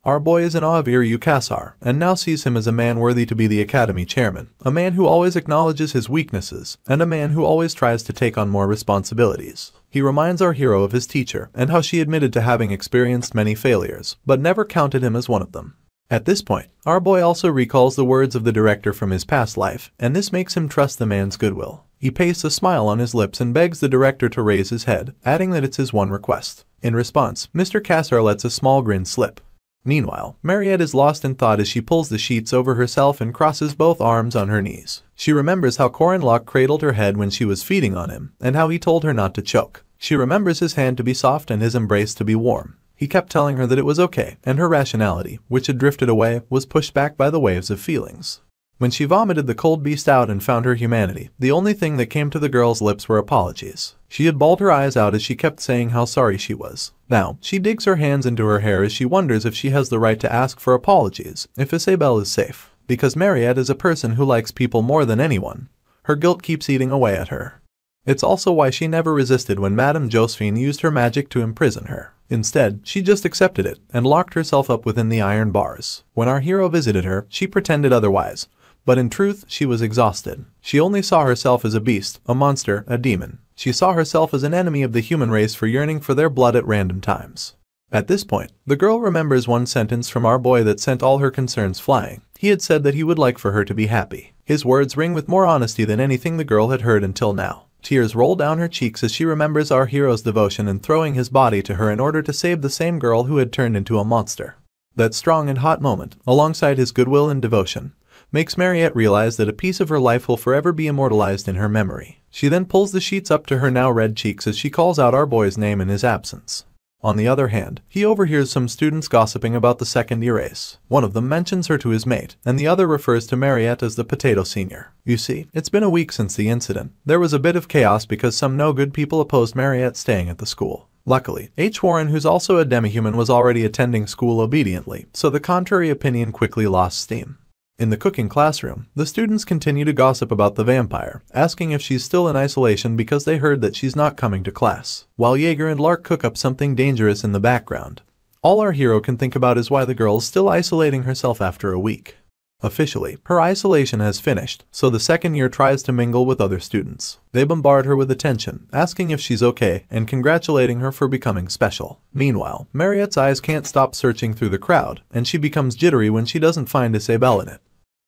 Our boy is in awe of Iryu Cassar, and now sees him as a man worthy to be the academy chairman, a man who always acknowledges his weaknesses, and a man who always tries to take on more responsibilities. He reminds our hero of his teacher and how she admitted to having experienced many failures, but never counted him as one of them. At this point, our boy also recalls the words of the director from his past life, and this makes him trust the man's goodwill. He pastes a smile on his lips and begs the director to raise his head, adding that it's his one request. In response, Mr. Cassar lets a small grin slip. Meanwhile, Mariette is lost in thought as she pulls the sheets over herself and crosses both arms on her knees. She remembers how Corin cradled her head when she was feeding on him, and how he told her not to choke. She remembers his hand to be soft and his embrace to be warm. He kept telling her that it was okay, and her rationality, which had drifted away, was pushed back by the waves of feelings. When she vomited the cold beast out and found her humanity, the only thing that came to the girl's lips were apologies. She had bawled her eyes out as she kept saying how sorry she was. Now, she digs her hands into her hair as she wonders if she has the right to ask for apologies, if Isabelle is safe. Because Mariette is a person who likes people more than anyone, her guilt keeps eating away at her. It's also why she never resisted when Madame Josephine used her magic to imprison her. Instead, she just accepted it and locked herself up within the iron bars. When our hero visited her, she pretended otherwise, but in truth, she was exhausted. She only saw herself as a beast, a monster, a demon. She saw herself as an enemy of the human race for yearning for their blood at random times. At this point, the girl remembers one sentence from our boy that sent all her concerns flying. He had said that he would like for her to be happy. His words ring with more honesty than anything the girl had heard until now. Tears roll down her cheeks as she remembers our hero's devotion in throwing his body to her in order to save the same girl who had turned into a monster. That strong and hot moment, alongside his goodwill and devotion, makes Mariette realize that a piece of her life will forever be immortalized in her memory. She then pulls the sheets up to her now red cheeks as she calls out our boy's name in his absence. On the other hand, he overhears some students gossiping about the second-year ace. One of them mentions her to his mate, and the other refers to Mariette as the Potato Senior. You see, it's been a week since the incident. There was a bit of chaos because some no-good people opposed Mariette staying at the school. Luckily, H. Warren, who's also a demi-human, was already attending school obediently, so the contrary opinion quickly lost steam. In the cooking classroom, the students continue to gossip about the vampire, asking if she's still in isolation because they heard that she's not coming to class, while Jaeger and Lark cook up something dangerous in the background. All our hero can think about is why the girl's still isolating herself after a week. Officially, her isolation has finished, so the second year tries to mingle with other students. They bombard her with attention, asking if she's okay and congratulating her for becoming special. Meanwhile, Mariette's eyes can't stop searching through the crowd, and she becomes jittery when she doesn't find Isabelle in it.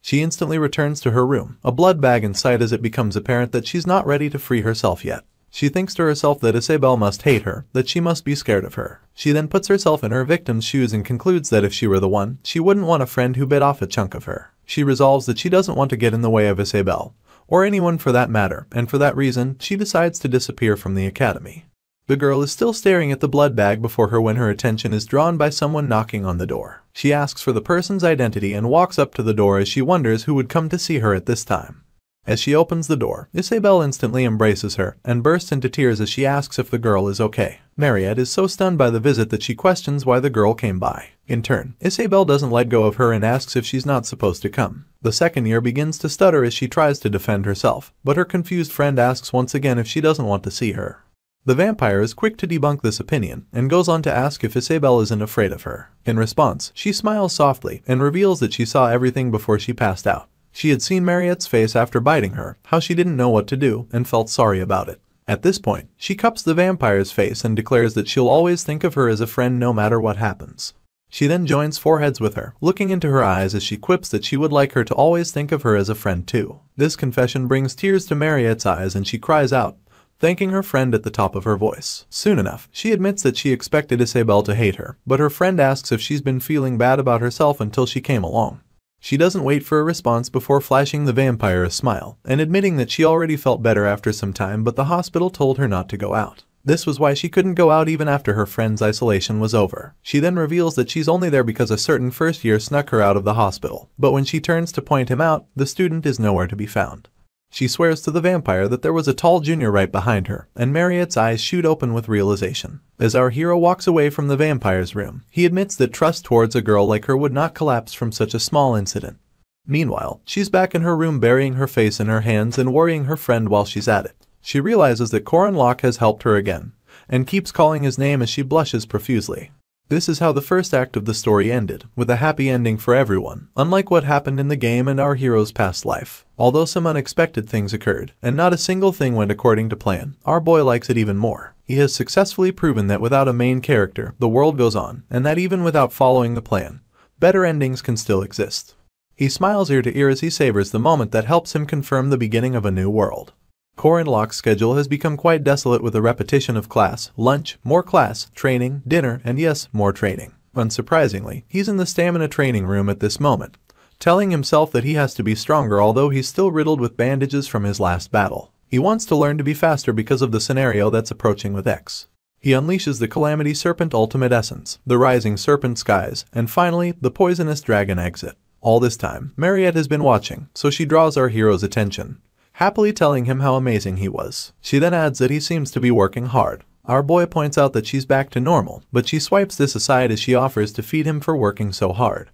She instantly returns to her room, a blood bag in sight as it becomes apparent that she's not ready to free herself yet. She thinks to herself that Isabelle must hate her, that she must be scared of her. She then puts herself in her victim's shoes and concludes that if she were the one, she wouldn't want a friend who bit off a chunk of her. She resolves that she doesn't want to get in the way of Isabelle, or anyone for that matter, and for that reason, she decides to disappear from the academy. The girl is still staring at the blood bag before her when her attention is drawn by someone knocking on the door. She asks for the person's identity and walks up to the door as she wonders who would come to see her at this time. As she opens the door, Isabelle instantly embraces her and bursts into tears as she asks if the girl is okay. Mariette is so stunned by the visit that she questions why the girl came by. In turn, Isabelle doesn't let go of her and asks if she's not supposed to come. The second year begins to stutter as she tries to defend herself, but her confused friend asks once again if she doesn't want to see her. The vampire is quick to debunk this opinion and goes on to ask if Isabelle isn't afraid of her. In response, she smiles softly and reveals that she saw everything before she passed out. She had seen Mariette's face after biting her, how she didn't know what to do and felt sorry about it. At this point, she cups the vampire's face and declares that she'll always think of her as a friend no matter what happens. She then joins foreheads with her, looking into her eyes as she quips that she would like her to always think of her as a friend too. This confession brings tears to Mariette's eyes and she cries out, thanking her friend at the top of her voice. Soon enough, she admits that she expected Isabelle to hate her, but her friend asks if she's been feeling bad about herself until she came along. She doesn't wait for a response before flashing the vampire a smile and admitting that she already felt better after some time, but the hospital told her not to go out. This was why she couldn't go out even after her friend's isolation was over. She then reveals that she's only there because a certain first year snuck her out of the hospital, but when she turns to point him out, the student is nowhere to be found. She swears to the vampire that there was a tall junior right behind her, and Mariette's eyes shoot open with realization. As our hero walks away from the vampire's room, he admits that trust towards a girl like her would not collapse from such a small incident. Meanwhile, she's back in her room burying her face in her hands and worrying her friend while she's at it. She realizes that Corin has helped her again, and keeps calling his name as she blushes profusely. This is how the first act of the story ended, with a happy ending for everyone, unlike what happened in the game and our hero's past life. Although some unexpected things occurred, and not a single thing went according to plan, our boy likes it even more. He has successfully proven that without a main character, the world goes on, and that even without following the plan, better endings can still exist. He smiles ear to ear as he savors the moment that helps him confirm the beginning of a new world. Corin's schedule has become quite desolate with a repetition of class, lunch, more class, training, dinner, and yes, more training. Unsurprisingly, he's in the stamina training room at this moment, telling himself that he has to be stronger although he's still riddled with bandages from his last battle. He wants to learn to be faster because of the scenario that's approaching with X. He unleashes the Calamity Serpent Ultimate Essence, the Rising Serpent Skies, and finally, the Poisonous Dragon Exit. All this time, Mariette has been watching, so she draws our hero's attention, happily telling him how amazing he was. She then adds that he seems to be working hard. Our boy points out that she's back to normal, but she swipes this aside as she offers to feed him for working so hard.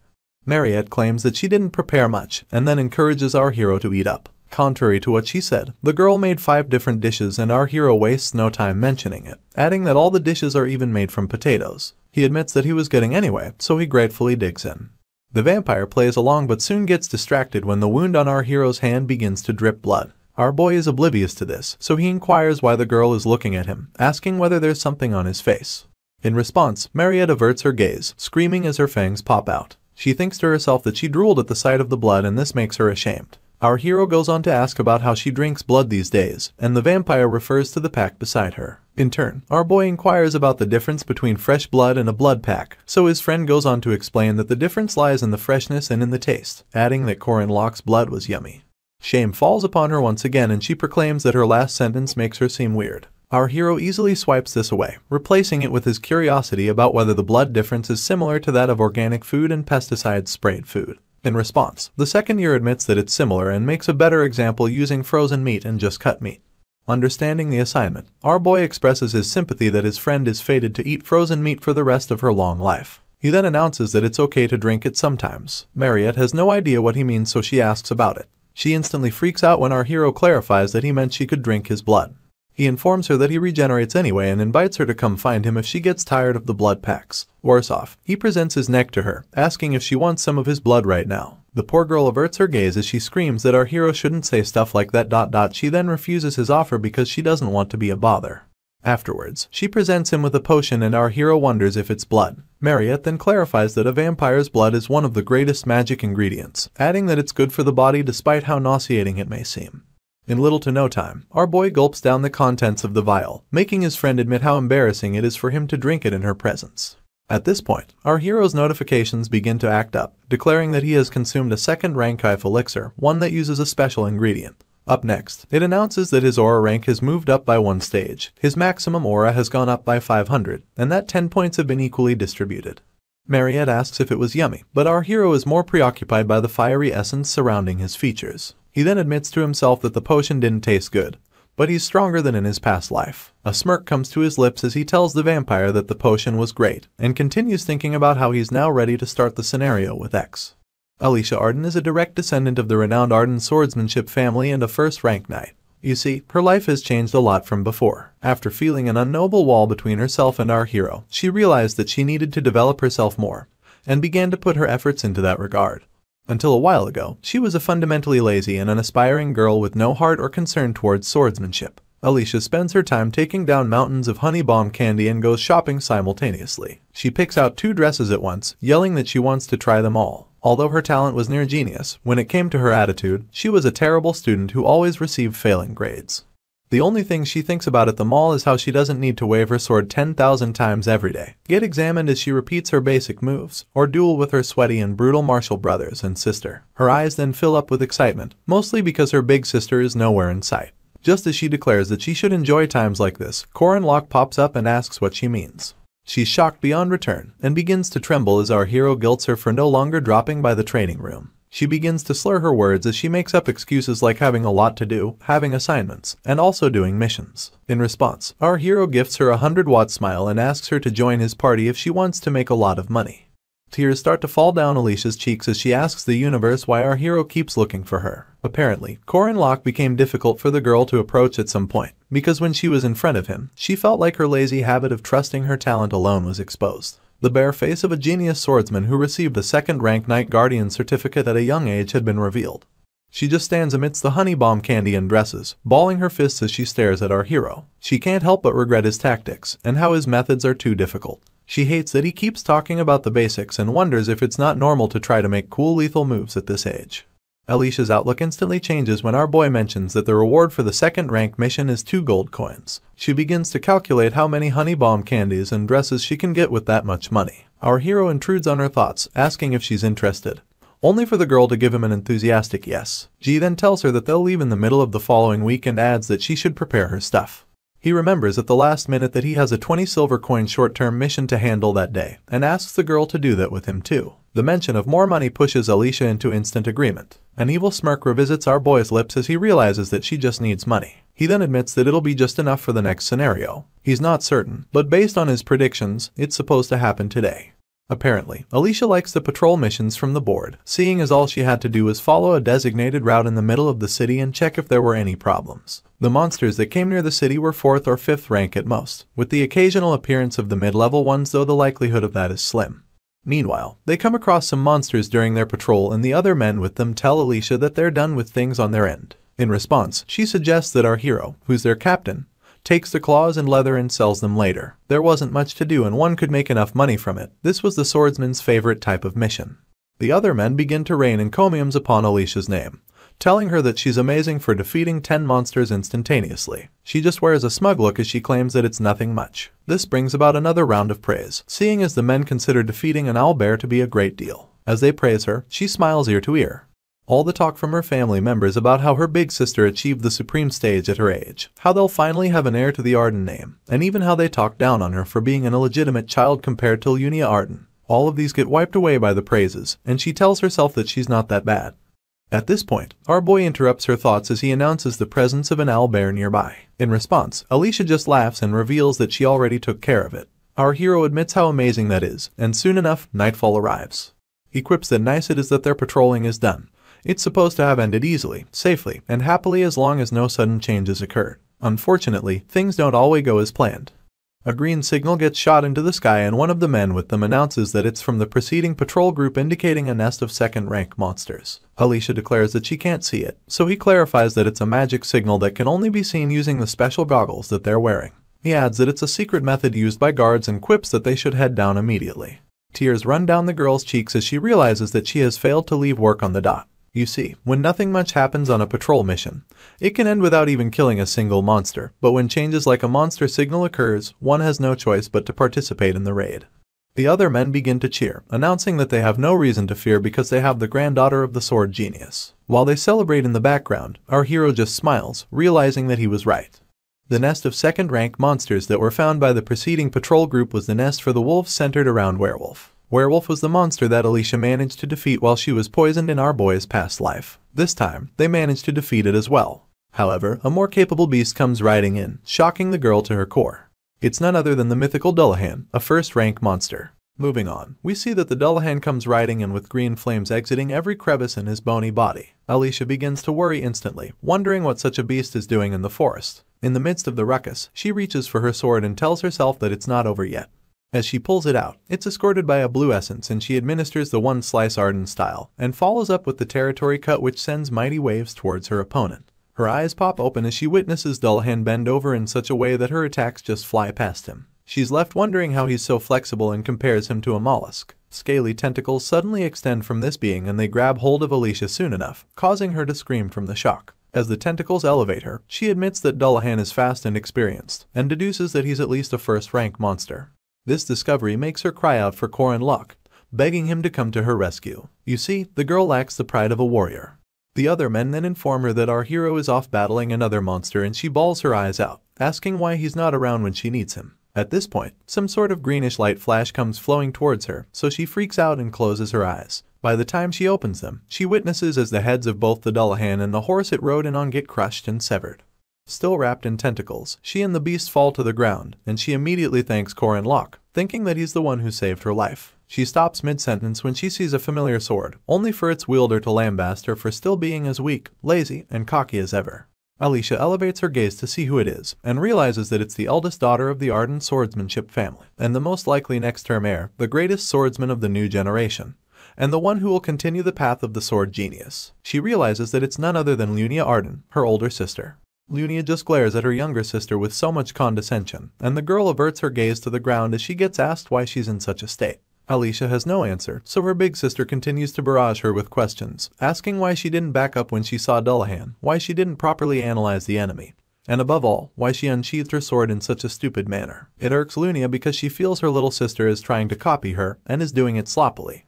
Mariette claims that she didn't prepare much, and then encourages our hero to eat up. Contrary to what she said, the girl made 5 different dishes and our hero wastes no time mentioning it, adding that all the dishes are even made from potatoes. He admits that he was getting anyway, so he gratefully digs in. The vampire plays along but soon gets distracted when the wound on our hero's hand begins to drip blood. Our boy is oblivious to this, so he inquires why the girl is looking at him, asking whether there's something on his face. In response, Mariette averts her gaze, screaming as her fangs pop out. She thinks to herself that she drooled at the sight of the blood and this makes her ashamed. Our hero goes on to ask about how she drinks blood these days, and the vampire refers to the pack beside her. In turn, our boy inquires about the difference between fresh blood and a blood pack, so his friend goes on to explain that the difference lies in the freshness and in the taste, adding that Corin's blood was yummy. Shame falls upon her once again and she proclaims that her last sentence makes her seem weird. Our hero easily swipes this away, replacing it with his curiosity about whether the blood difference is similar to that of organic food and pesticide-sprayed food. In response, the second year admits that it's similar and makes a better example using frozen meat and just cut meat. Understanding the assignment, our boy expresses his sympathy that his friend is fated to eat frozen meat for the rest of her long life. He then announces that it's okay to drink it sometimes. Mariette has no idea what he means, so she asks about it. She instantly freaks out when our hero clarifies that he meant she could drink his blood. He informs her that he regenerates anyway and invites her to come find him if she gets tired of the blood packs. Worse off, he presents his neck to her, asking if she wants some of his blood right now. The poor girl averts her gaze as she screams that our hero shouldn't say stuff like that. She then refuses his offer because she doesn't want to be a bother. Afterwards, she presents him with a potion and our hero wonders if it's blood. Mariette then clarifies that a vampire's blood is one of the greatest magic ingredients, adding that it's good for the body despite how nauseating it may seem. In little to no time, our boy gulps down the contents of the vial, making his friend admit how embarrassing it is for him to drink it in her presence. At this point, our hero's notifications begin to act up, declaring that he has consumed a second rank elixir, one that uses a special ingredient. Up next, it announces that his aura rank has moved up by 1 stage, his maximum aura has gone up by 500, and that 10 points have been equally distributed. Mariette asks if it was yummy, but our hero is more preoccupied by the fiery essence surrounding his features. He then admits to himself that the potion didn't taste good, but he's stronger than in his past life. A smirk comes to his lips as he tells the vampire that the potion was great, and continues thinking about how he's now ready to start the scenario with X. Alicia Arden is a direct descendant of the renowned Arden swordsmanship family and a first-rank knight. You see, her life has changed a lot from before. After feeling an unknowable wall between herself and our hero, she realized that she needed to develop herself more, and began to put her efforts into that regard. Until a while ago, she was a fundamentally lazy and unaspiring girl with no heart or concern towards swordsmanship. Alicia spends her time taking down mountains of honey bomb candy and goes shopping simultaneously. She picks out 2 dresses at once, yelling that she wants to try them all. Although her talent was near genius, when it came to her attitude, she was a terrible student who always received failing grades. The only thing she thinks about at the mall is how she doesn't need to wave her sword 10,000 times every day, get examined as she repeats her basic moves, or duel with her sweaty and brutal martial brothers and sister. Her eyes then fill up with excitement, mostly because her big sister is nowhere in sight. Just as she declares that she should enjoy times like this, Corin pops up and asks what she means. She's shocked beyond return, and begins to tremble as our hero guilts her for no longer dropping by the training room. She begins to slur her words as she makes up excuses like having a lot to do, having assignments, and also doing missions. In response, our hero gifts her a 100-watt smile and asks her to join his party if she wants to make a lot of money. Tears start to fall down Alicia's cheeks as she asks the universe why our hero keeps looking for her. Apparently, Corin became difficult for the girl to approach at some point, because when she was in front of him, she felt like her lazy habit of trusting her talent alone was exposed. The bare face of a genius swordsman who received a second-rank Knight Guardian certificate at a young age had been revealed. She just stands amidst the honey bomb candy and dresses, balling her fists as she stares at our hero. She can't help but regret his tactics, and how his methods are too difficult. She hates that he keeps talking about the basics and wonders if it's not normal to try to make cool lethal moves at this age. Alicia's outlook instantly changes when our boy mentions that the reward for the second-rank mission is 2 gold coins. She begins to calculate how many honey bomb candies and dresses she can get with that much money. Our hero intrudes on her thoughts, asking if she's interested, only for the girl to give him an enthusiastic yes. G then tells her that they'll leave in the middle of the following week and adds that she should prepare her stuff. He remembers at the last minute that he has a 20 silver coin short-term mission to handle that day, and asks the girl to do that with him too. The mention of more money pushes Alicia into instant agreement. An evil smirk revisits our boy's lips as he realizes that she just needs money. He then admits that it'll be just enough for the next scenario. He's not certain, but based on his predictions, it's supposed to happen today. Apparently, Alicia likes the patrol missions from the board, seeing as all she had to do was follow a designated route in the middle of the city and check if there were any problems. The monsters that came near the city were 4th or 5th rank at most, with the occasional appearance of the mid-level ones, though the likelihood of that is slim. Meanwhile, they come across some monsters during their patrol and the other men with them tell Alicia that they're done with things on their end. In response, she suggests that our hero, who's their captain, takes the claws and leather and sells them later. There wasn't much to do and one could make enough money from it. This was the swordsman's favorite type of mission. The other men begin to rain encomiums upon Alicia's name, telling her that she's amazing for defeating 10 monsters instantaneously. She just wears a smug look as she claims that it's nothing much. This brings about another round of praise, seeing as the men consider defeating an owlbear to be a great deal. As they praise her, she smiles ear to ear. All the talk from her family members about how her big sister achieved the supreme stage at her age, how they'll finally have an heir to the Arden name, and even how they talk down on her for being an illegitimate child compared to Lunia Arden. All of these get wiped away by the praises, and she tells herself that she's not that bad. At this point, our boy interrupts her thoughts as he announces the presence of an owlbear nearby. In response, Alicia just laughs and reveals that she already took care of it. Our hero admits how amazing that is, and soon enough, nightfall arrives. He quips that nice it is that their patrolling is done. It's supposed to have ended easily, safely, and happily as long as no sudden changes occurred. Unfortunately, things don't always go as planned. A green signal gets shot into the sky and one of the men with them announces that it's from the preceding patrol group, indicating a nest of second-rank monsters. Alicia declares that she can't see it, so he clarifies that it's a magic signal that can only be seen using the special goggles that they're wearing. He adds that it's a secret method used by guards and quips that they should head down immediately. Tears run down the girl's cheeks as she realizes that she has failed to leave work on the dot. You see, when nothing much happens on a patrol mission, it can end without even killing a single monster, but when changes like a monster signal occurs, one has no choice but to participate in the raid. The other men begin to cheer, announcing that they have no reason to fear because they have the granddaughter of the sword genius. While they celebrate in the background, our hero just smiles, realizing that he was right. The nest of second-rank monsters that were found by the preceding patrol group was the nest for the wolves centered around werewolf. Werewolf was the monster that Alicia managed to defeat while she was poisoned in our boy's past life. This time, they managed to defeat it as well. However, a more capable beast comes riding in, shocking the girl to her core. It's none other than the mythical Dullahan, a first-rank monster. Moving on, we see that the Dullahan comes riding in with green flames exiting every crevice in his bony body. Alicia begins to worry instantly, wondering what such a beast is doing in the forest. In the midst of the ruckus, she reaches for her sword and tells herself that it's not over yet. As she pulls it out, it's escorted by a blue essence and she administers the one slice Arden style, and follows up with the territory cut which sends mighty waves towards her opponent. Her eyes pop open as she witnesses Dullahan bend over in such a way that her attacks just fly past him. She's left wondering how he's so flexible and compares him to a mollusk. Scaly tentacles suddenly extend from this being and they grab hold of Alicia soon enough, causing her to scream from the shock. As the tentacles elevate her, she admits that Dullahan is fast and experienced, and deduces that he's at least a first-rank monster. This discovery makes her cry out for Corin, begging him to come to her rescue. You see, the girl lacks the pride of a warrior. The other men then inform her that our hero is off battling another monster and she bawls her eyes out, asking why he's not around when she needs him. At this point, some sort of greenish light flash comes flowing towards her, so she freaks out and closes her eyes. By the time she opens them, she witnesses as the heads of both the Dullahan and the horse it rode in on get crushed and severed. Still wrapped in tentacles, she and the beast fall to the ground, and she immediately thanks Corin, thinking that he's the one who saved her life. She stops mid-sentence when she sees a familiar sword, only for its wielder to lambaste her for still being as weak, lazy, and cocky as ever. Alicia elevates her gaze to see who it is, and realizes that it's the eldest daughter of the ardent swordsmanship family, and the most likely next-term heir, the greatest swordsman of the new generation, and the one who will continue the path of the sword genius. She realizes that it's none other than Lunia Arden, her older sister. Lunia just glares at her younger sister with so much condescension, and the girl averts her gaze to the ground as she gets asked why she's in such a state. Alicia has no answer, so her big sister continues to barrage her with questions, asking why she didn't back up when she saw Dullahan, why she didn't properly analyze the enemy, and above all, why she unsheathed her sword in such a stupid manner. It irks Lunia because she feels her little sister is trying to copy her, and is doing it sloppily.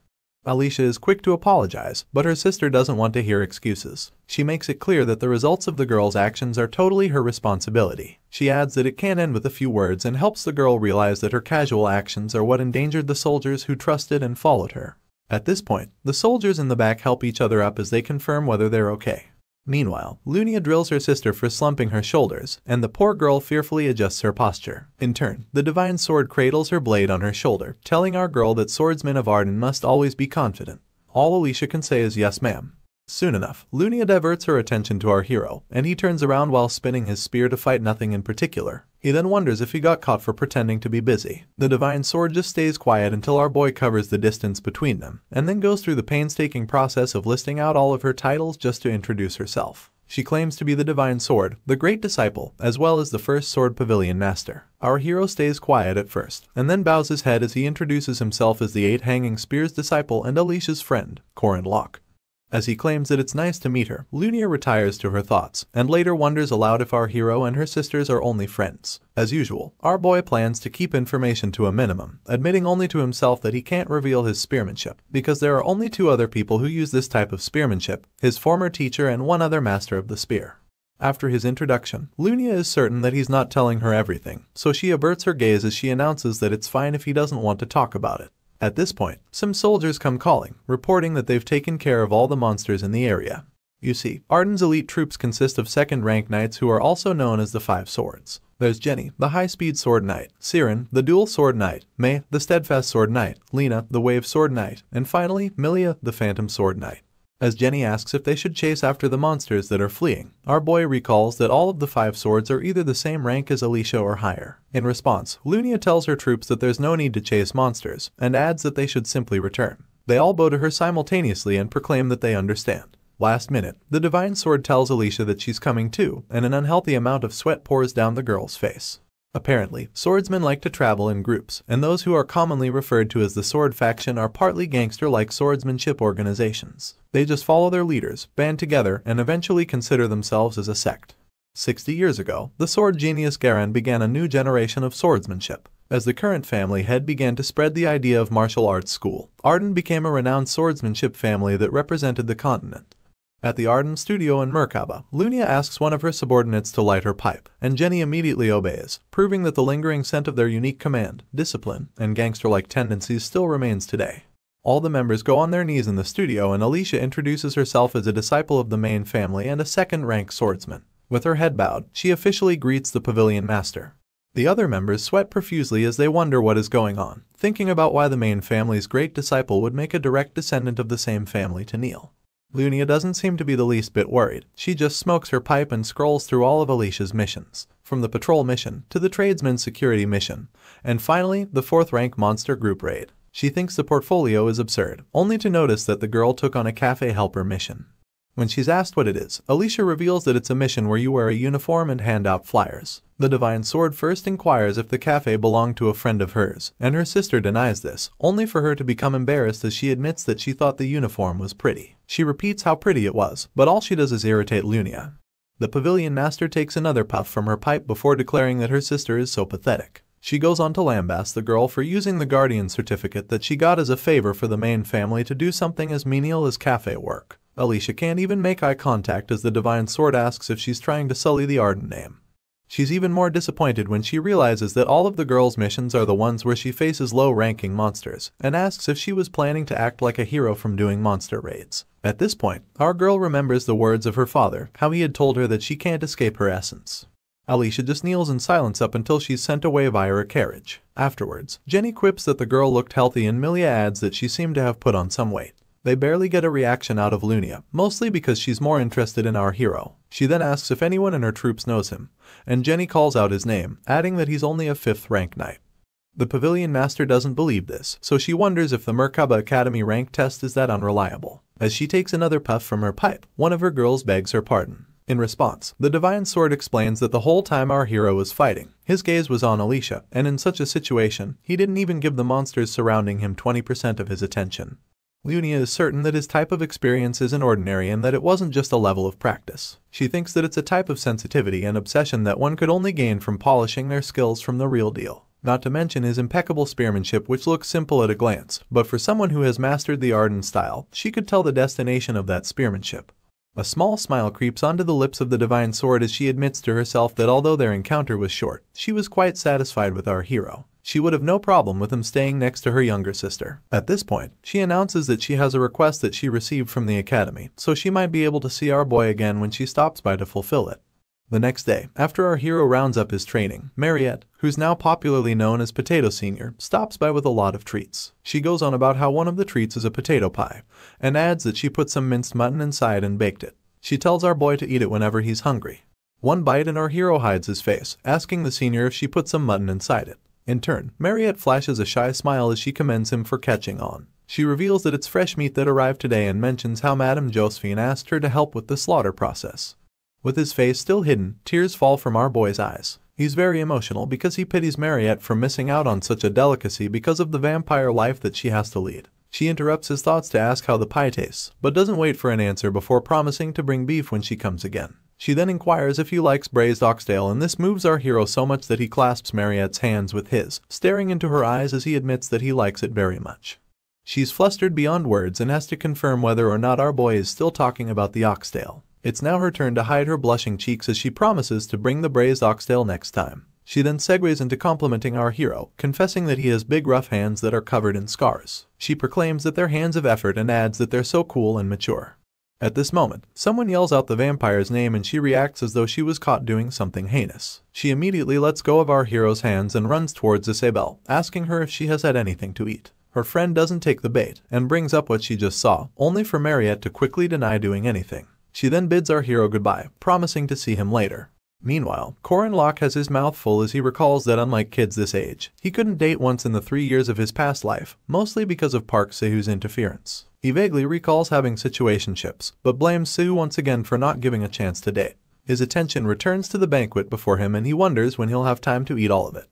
Alicia is quick to apologize, but her sister doesn't want to hear excuses. She makes it clear that the results of the girl's actions are totally her responsibility. She adds that it can't end with a few words and helps the girl realize that her casual actions are what endangered the soldiers who trusted and followed her. At this point, the soldiers in the back help each other up as they confirm whether they're okay. Meanwhile, Lunia drills her sister for slumping her shoulders, and the poor girl fearfully adjusts her posture. In turn, the divine sword cradles her blade on her shoulder, telling our girl that swordsmen of Arden must always be confident. All Alicia can say is yes ma'am. Soon enough, Lunia diverts her attention to our hero, and he turns around while spinning his spear to fight nothing in particular. He then wonders if he got caught for pretending to be busy. The divine sword just stays quiet until our boy covers the distance between them, and then goes through the painstaking process of listing out all of her titles just to introduce herself. She claims to be the divine sword, the great disciple, as well as the first sword pavilion master. Our hero stays quiet at first, and then bows his head as he introduces himself as the 8 hanging spears disciple and Alicia's friend, Corin. As he claims that it's nice to meet her, Lunia retires to her thoughts, and later wonders aloud if our hero and her sisters are only friends. As usual, our boy plans to keep information to a minimum, admitting only to himself that he can't reveal his spearmanship, because there are only 2 other people who use this type of spearmanship, his former teacher and one other master of the spear. After his introduction, Lunia is certain that he's not telling her everything, so she averts her gaze as she announces that it's fine if he doesn't want to talk about it. At this point, some soldiers come calling, reporting that they've taken care of all the monsters in the area. You see, Arden's elite troops consist of second-rank knights who are also known as the 5 Swords. There's Jenny, the high-speed sword knight, Siren, the dual sword knight, May, the steadfast sword knight, Lena, the wave sword knight, and finally, Milia, the phantom sword knight. As Jenny asks if they should chase after the monsters that are fleeing, our boy recalls that all of the 5 swords are either the same rank as Alicia or higher. In response, Lunia tells her troops that there's no need to chase monsters, and adds that they should simply return. They all bow to her simultaneously and proclaim that they understand. Last minute, the divine sword tells Alicia that she's coming too, and an unhealthy amount of sweat pours down the girl's face. Apparently, swordsmen like to travel in groups, and those who are commonly referred to as the sword faction are partly gangster-like swordsmanship organizations. They just follow their leaders, band together, and eventually consider themselves as a sect. 60 years ago, the sword genius Garan began a new generation of swordsmanship. As the current family head began to spread the idea of martial arts school, Arden became a renowned swordsmanship family that represented the continent. At the Arden studio in Merkaba, Lunia asks one of her subordinates to light her pipe, and Jenny immediately obeys, proving that the lingering scent of their unique command, discipline, and gangster-like tendencies still remains today. All the members go on their knees in the studio, and Alicia introduces herself as a disciple of the main family and a second-rank swordsman. With her head bowed, she officially greets the pavilion master. The other members sweat profusely as they wonder what is going on, thinking about why the main family's great disciple would make a direct descendant of the same family to kneel. Lunia doesn't seem to be the least bit worried. She just smokes her pipe and scrolls through all of Alicia's missions, from the patrol mission to the tradesman security mission, and finally the 4th-rank monster group raid. She thinks the portfolio is absurd, only to notice that the girl took on a cafe helper mission. When she's asked what it is, Alicia reveals that it's a mission where you wear a uniform and hand out flyers. The Divine Sword first inquires if the cafe belonged to a friend of hers, and her sister denies this, only for her to become embarrassed as she admits that she thought the uniform was pretty. She repeats how pretty it was, but all she does is irritate Lunia. The pavilion master takes another puff from her pipe before declaring that her sister is so pathetic. She goes on to lambaste the girl for using the guardian certificate that she got as a favor for the main family to do something as menial as cafe work. Alicia can't even make eye contact as the Divine Sword asks if she's trying to sully the Arden name. She's even more disappointed when she realizes that all of the girl's missions are the ones where she faces low-ranking monsters, and asks if she was planning to act like a hero from doing monster raids. At this point, our girl remembers the words of her father, how he had told her that she can't escape her essence. Alicia just kneels in silence up until she's sent away via a carriage. Afterwards, Jenny quips that the girl looked healthy and Milia adds that she seemed to have put on some weight. They barely get a reaction out of Lunia, mostly because she's more interested in our hero. She then asks if anyone in her troops knows him, and Jenny calls out his name, adding that he's only a 5th-rank knight. The pavilion master doesn't believe this, so she wonders if the Merkaba Academy rank test is that unreliable. As she takes another puff from her pipe, one of her girls begs her pardon. In response, the Divine Sword explains that the whole time our hero was fighting, his gaze was on Alicia, and in such a situation, he didn't even give the monsters surrounding him 20% of his attention. Lunia is certain that his type of experience isn't ordinary and that it wasn't just a level of practice. She thinks that it's a type of sensitivity and obsession that one could only gain from polishing their skills from the real deal. Not to mention his impeccable spearmanship, which looks simple at a glance, but for someone who has mastered the Arden style, she could tell the destination of that spearmanship. A small smile creeps onto the lips of the Divine Sword as she admits to herself that although their encounter was short, she was quite satisfied with our hero. She would have no problem with him staying next to her younger sister. At this point, she announces that she has a request that she received from the academy, so she might be able to see our boy again when she stops by to fulfill it. The next day, after our hero rounds up his training, Mariette, who's now popularly known as Potato Senior, stops by with a lot of treats. She goes on about how one of the treats is a potato pie, and adds that she put some minced mutton inside and baked it. She tells our boy to eat it whenever he's hungry. One bite and our hero hides his face, asking the senior if she put some mutton inside it. In turn, Mariette flashes a shy smile as she commends him for catching on. She reveals that it's fresh meat that arrived today and mentions how Madame Josephine asked her to help with the slaughter process. With his face still hidden, tears fall from our boy's eyes. He's very emotional because he pities Mariette for missing out on such a delicacy because of the vampire life that she has to lead. She interrupts his thoughts to ask how the pie tastes, but doesn't wait for an answer before promising to bring beef when she comes again. She then inquires if he likes braised oxtail, and this moves our hero so much that he clasps Mariette's hands with his, staring into her eyes as he admits that he likes it very much. She's flustered beyond words and has to confirm whether or not our boy is still talking about the oxtail. It's now her turn to hide her blushing cheeks as she promises to bring the braised oxtail next time. She then segues into complimenting our hero, confessing that he has big rough hands that are covered in scars. She proclaims that they're hands of effort and adds that they're so cool and mature. At this moment, someone yells out the vampire's name and she reacts as though she was caught doing something heinous. She immediately lets go of our hero's hands and runs towards Isabelle, asking her if she has had anything to eat. Her friend doesn't take the bait and brings up what she just saw, only for Mariette to quickly deny doing anything. She then bids our hero goodbye, promising to see him later. Meanwhile, Corin Locke has his mouth full as he recalls that unlike kids this age, he couldn't date once in the 3 years of his past life, mostly because of Park Seo-hoo's interference. He vaguely recalls having situationships, but blames Seo once again for not giving a chance to date. His attention returns to the banquet before him and he wonders when he'll have time to eat all of it.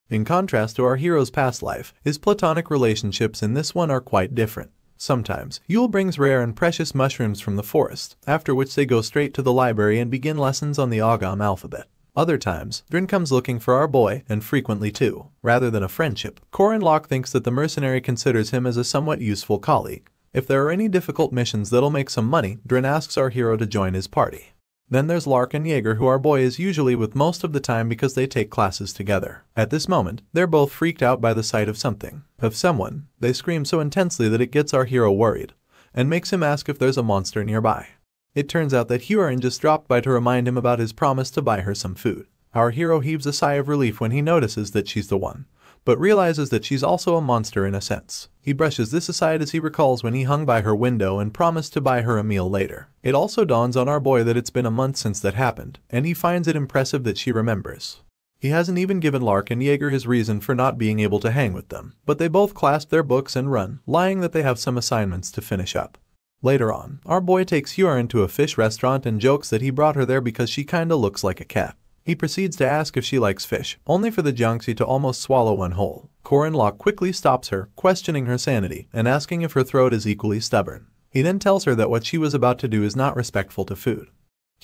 In contrast to our hero's past life, his platonic relationships in this one are quite different. Sometimes, Yule brings rare and precious mushrooms from the forest, after which they go straight to the library and begin lessons on the Agam alphabet. Other times, Drin comes looking for our boy, and frequently too. Rather than a friendship, Corin Locke thinks that the mercenary considers him as a somewhat useful colleague. If there are any difficult missions that'll make some money, Drin asks our hero to join his party. Then there's Lark and Jaeger, who our boy is usually with most of the time because they take classes together. At this moment, they're both freaked out by the sight of someone. They scream so intensely that it gets our hero worried, and makes him ask if there's a monster nearby. It turns out that Corin just dropped by to remind him about his promise to buy her some food. Our hero heaves a sigh of relief when he notices that she's the one, but realizes that she's also a monster in a sense. He brushes this aside as he recalls when he hung by her window and promised to buy her a meal later. It also dawns on our boy that it's been a month since that happened, and he finds it impressive that she remembers. He hasn't even given Lark and Jaeger his reason for not being able to hang with them, but they both clasp their books and run, lying that they have some assignments to finish up. Later on, our boy takes Corin to a fish restaurant and jokes that he brought her there because she kinda looks like a cat. He proceeds to ask if she likes fish, only for the Jiangxi to almost swallow one whole. Corin quickly stops her, questioning her sanity and asking if her throat is equally stubborn. He then tells her that what she was about to do is not respectful to food.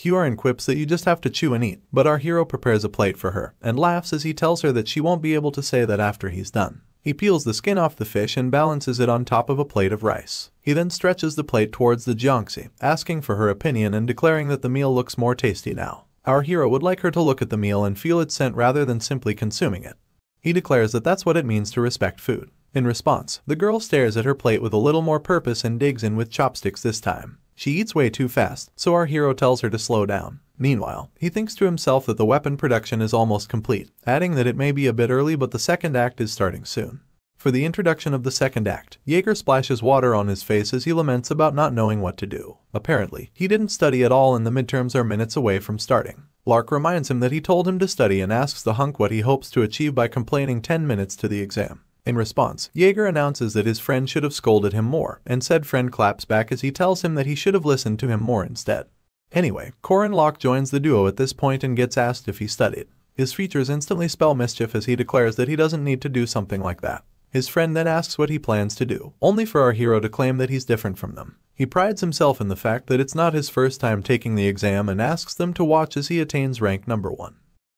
Corin quips that you just have to chew and eat, but our hero prepares a plate for her and laughs as he tells her that she won't be able to say that after he's done. He peels the skin off the fish and balances it on top of a plate of rice. He then stretches the plate towards the Jiangxi, asking for her opinion and declaring that the meal looks more tasty now. Our hero would like her to look at the meal and feel its scent rather than simply consuming it. He declares that that's what it means to respect food. In response, the girl stares at her plate with a little more purpose and digs in with chopsticks this time. She eats way too fast, so our hero tells her to slow down. Meanwhile, he thinks to himself that the weapon production is almost complete, adding that it may be a bit early but the second act is starting soon. For the introduction of the second act, Jaeger splashes water on his face as he laments about not knowing what to do. Apparently, he didn't study at all and the midterms are minutes away from starting. Lark reminds him that he told him to study and asks the hunk what he hopes to achieve by complaining 10 minutes to the exam. In response, Jaeger announces that his friend should have scolded him more, and said friend claps back as he tells him that he should have listened to him more instead. Anyway, Corin joins the duo at this point and gets asked if he studied. His features instantly spell mischief as he declares that he doesn't need to do something like that. His friend then asks what he plans to do, only for our hero to claim that he's different from them. He prides himself in the fact that it's not his first time taking the exam and asks them to watch as he attains rank number 1.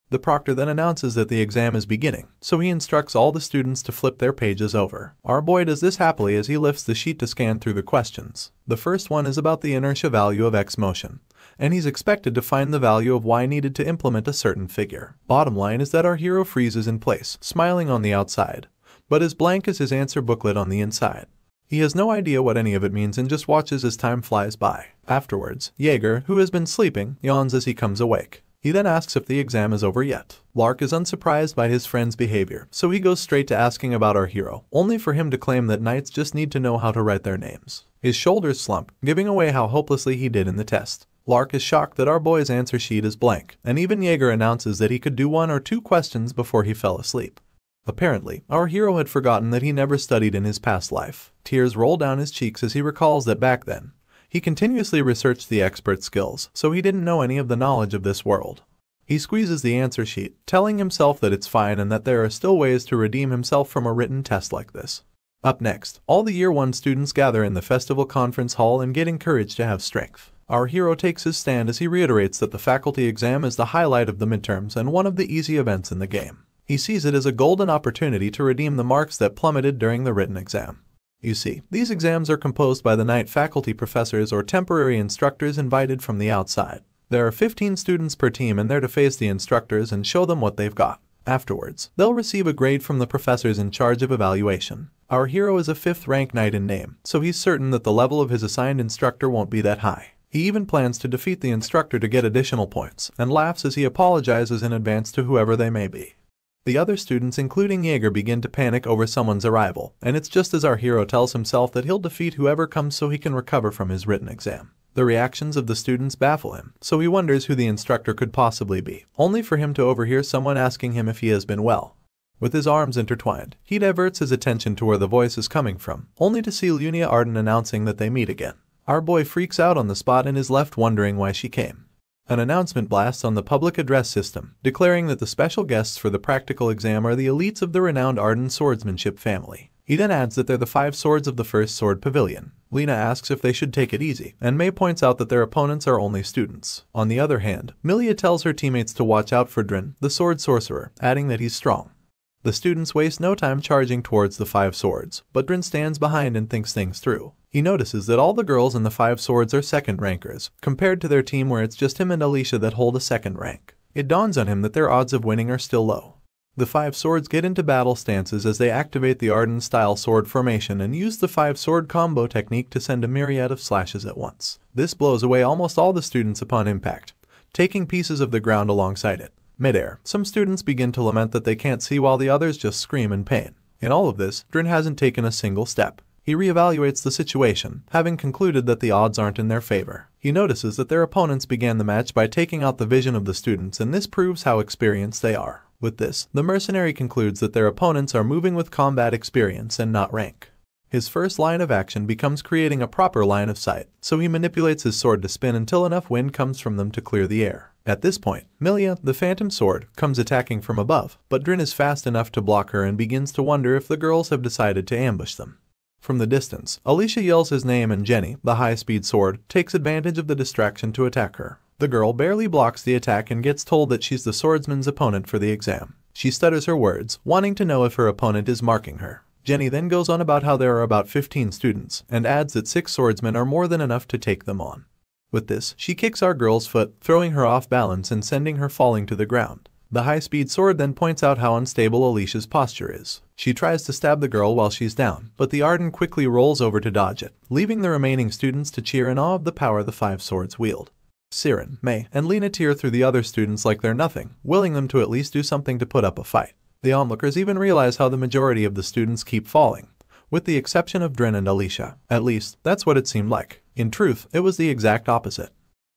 The proctor then announces that the exam is beginning, so he instructs all the students to flip their pages over. Our boy does this happily as he lifts the sheet to scan through the questions. The first one is about the inertia value of X motion, and he's expected to find the value of Y needed to implement a certain figure. Bottom line is that our hero freezes in place, smiling on the outside, but as blank as his answer booklet on the inside. He has no idea what any of it means and just watches as time flies by. Afterwards, Jaeger, who has been sleeping, yawns as he comes awake. He then asks if the exam is over yet. Lark is unsurprised by his friend's behavior, so he goes straight to asking about our hero, only for him to claim that knights just need to know how to write their names. His shoulders slump, giving away how hopelessly he did in the test. Lark is shocked that our boy's answer sheet is blank, and even Jaeger announces that he could do 1 or 2 questions before he fell asleep. Apparently, our hero had forgotten that he never studied in his past life. Tears roll down his cheeks as he recalls that back then, he continuously researched the expert skills, so he didn't know any of the knowledge of this world. He squeezes the answer sheet, telling himself that it's fine and that there are still ways to redeem himself from a written test like this. Up next, all the Year 1 students gather in the festival conference hall and get encouraged to have strength. Our hero takes his stand as he reiterates that the faculty exam is the highlight of the midterms and one of the easy events in the game. He sees it as a golden opportunity to redeem the marks that plummeted during the written exam. You see, these exams are composed by the night faculty professors or temporary instructors invited from the outside. There are 15 students per team and they're to face the instructors and show them what they've got. Afterwards, they'll receive a grade from the professors in charge of evaluation. Our hero is a 5th rank knight in name, so he's certain that the level of his assigned instructor won't be that high. He even plans to defeat the instructor to get additional points, and laughs as he apologizes in advance to whoever they may be. The other students, including Jaeger, begin to panic over someone's arrival, and it's just as our hero tells himself that he'll defeat whoever comes so he can recover from his written exam. The reactions of the students baffle him, so he wonders who the instructor could possibly be, only for him to overhear someone asking him if he has been well. With his arms intertwined, he diverts his attention to where the voice is coming from, only to see Lunia Arden announcing that they meet again. Our boy freaks out on the spot and is left wondering why she came. An announcement blasts on the public address system, declaring that the special guests for the practical exam are the elites of the renowned Arden swordsmanship family. He then adds that they're the 5 swords of the first sword pavilion. Lena asks if they should take it easy, and May points out that their opponents are only students. On the other hand, Milia tells her teammates to watch out for Drin, the sword sorcerer, adding that he's strong. The students waste no time charging towards the 5 swords, but Drin stands behind and thinks things through. He notices that all the girls in the 5 swords are second rankers, compared to their team where it's just him and Alicia that hold a second rank. It dawns on him that their odds of winning are still low. The 5 swords get into battle stances as they activate the Arden-style sword formation and use the 5-sword combo technique to send a myriad of slashes at once. This blows away almost all the students upon impact, taking pieces of the ground alongside it. Mid-air, some students begin to lament that they can't see while the others just scream in pain. In all of this, Drin hasn't taken a single step. He reevaluates the situation, having concluded that the odds aren't in their favor. He notices that their opponents began the match by taking out the vision of the students, and this proves how experienced they are. With this, the mercenary concludes that their opponents are moving with combat experience and not rank. His first line of action becomes creating a proper line of sight, so he manipulates his sword to spin until enough wind comes from them to clear the air. At this point, Milia, the phantom sword, comes attacking from above, but Drin is fast enough to block her and begins to wonder if the girls have decided to ambush them. From the distance, Alicia yells his name and Jenny, the high-speed sword, takes advantage of the distraction to attack her. The girl barely blocks the attack and gets told that she's the swordsman's opponent for the exam. She stutters her words, wanting to know if her opponent is marking her. Jenny then goes on about how there are about 15 students, and adds that 6 swordsmen are more than enough to take them on. With this, she kicks our girl's foot, throwing her off balance and sending her falling to the ground. The high-speed sword then points out how unstable Alicia's posture is. She tries to stab the girl while she's down, but the Arden quickly rolls over to dodge it, leaving the remaining students to cheer in awe of the power the 5 swords wield. Siren, May, and Lena tear through the other students like they're nothing, willing them to at least do something to put up a fight. The onlookers even realize how the majority of the students keep falling, with the exception of Drin and Alicia. At least, that's what it seemed like. In truth, it was the exact opposite.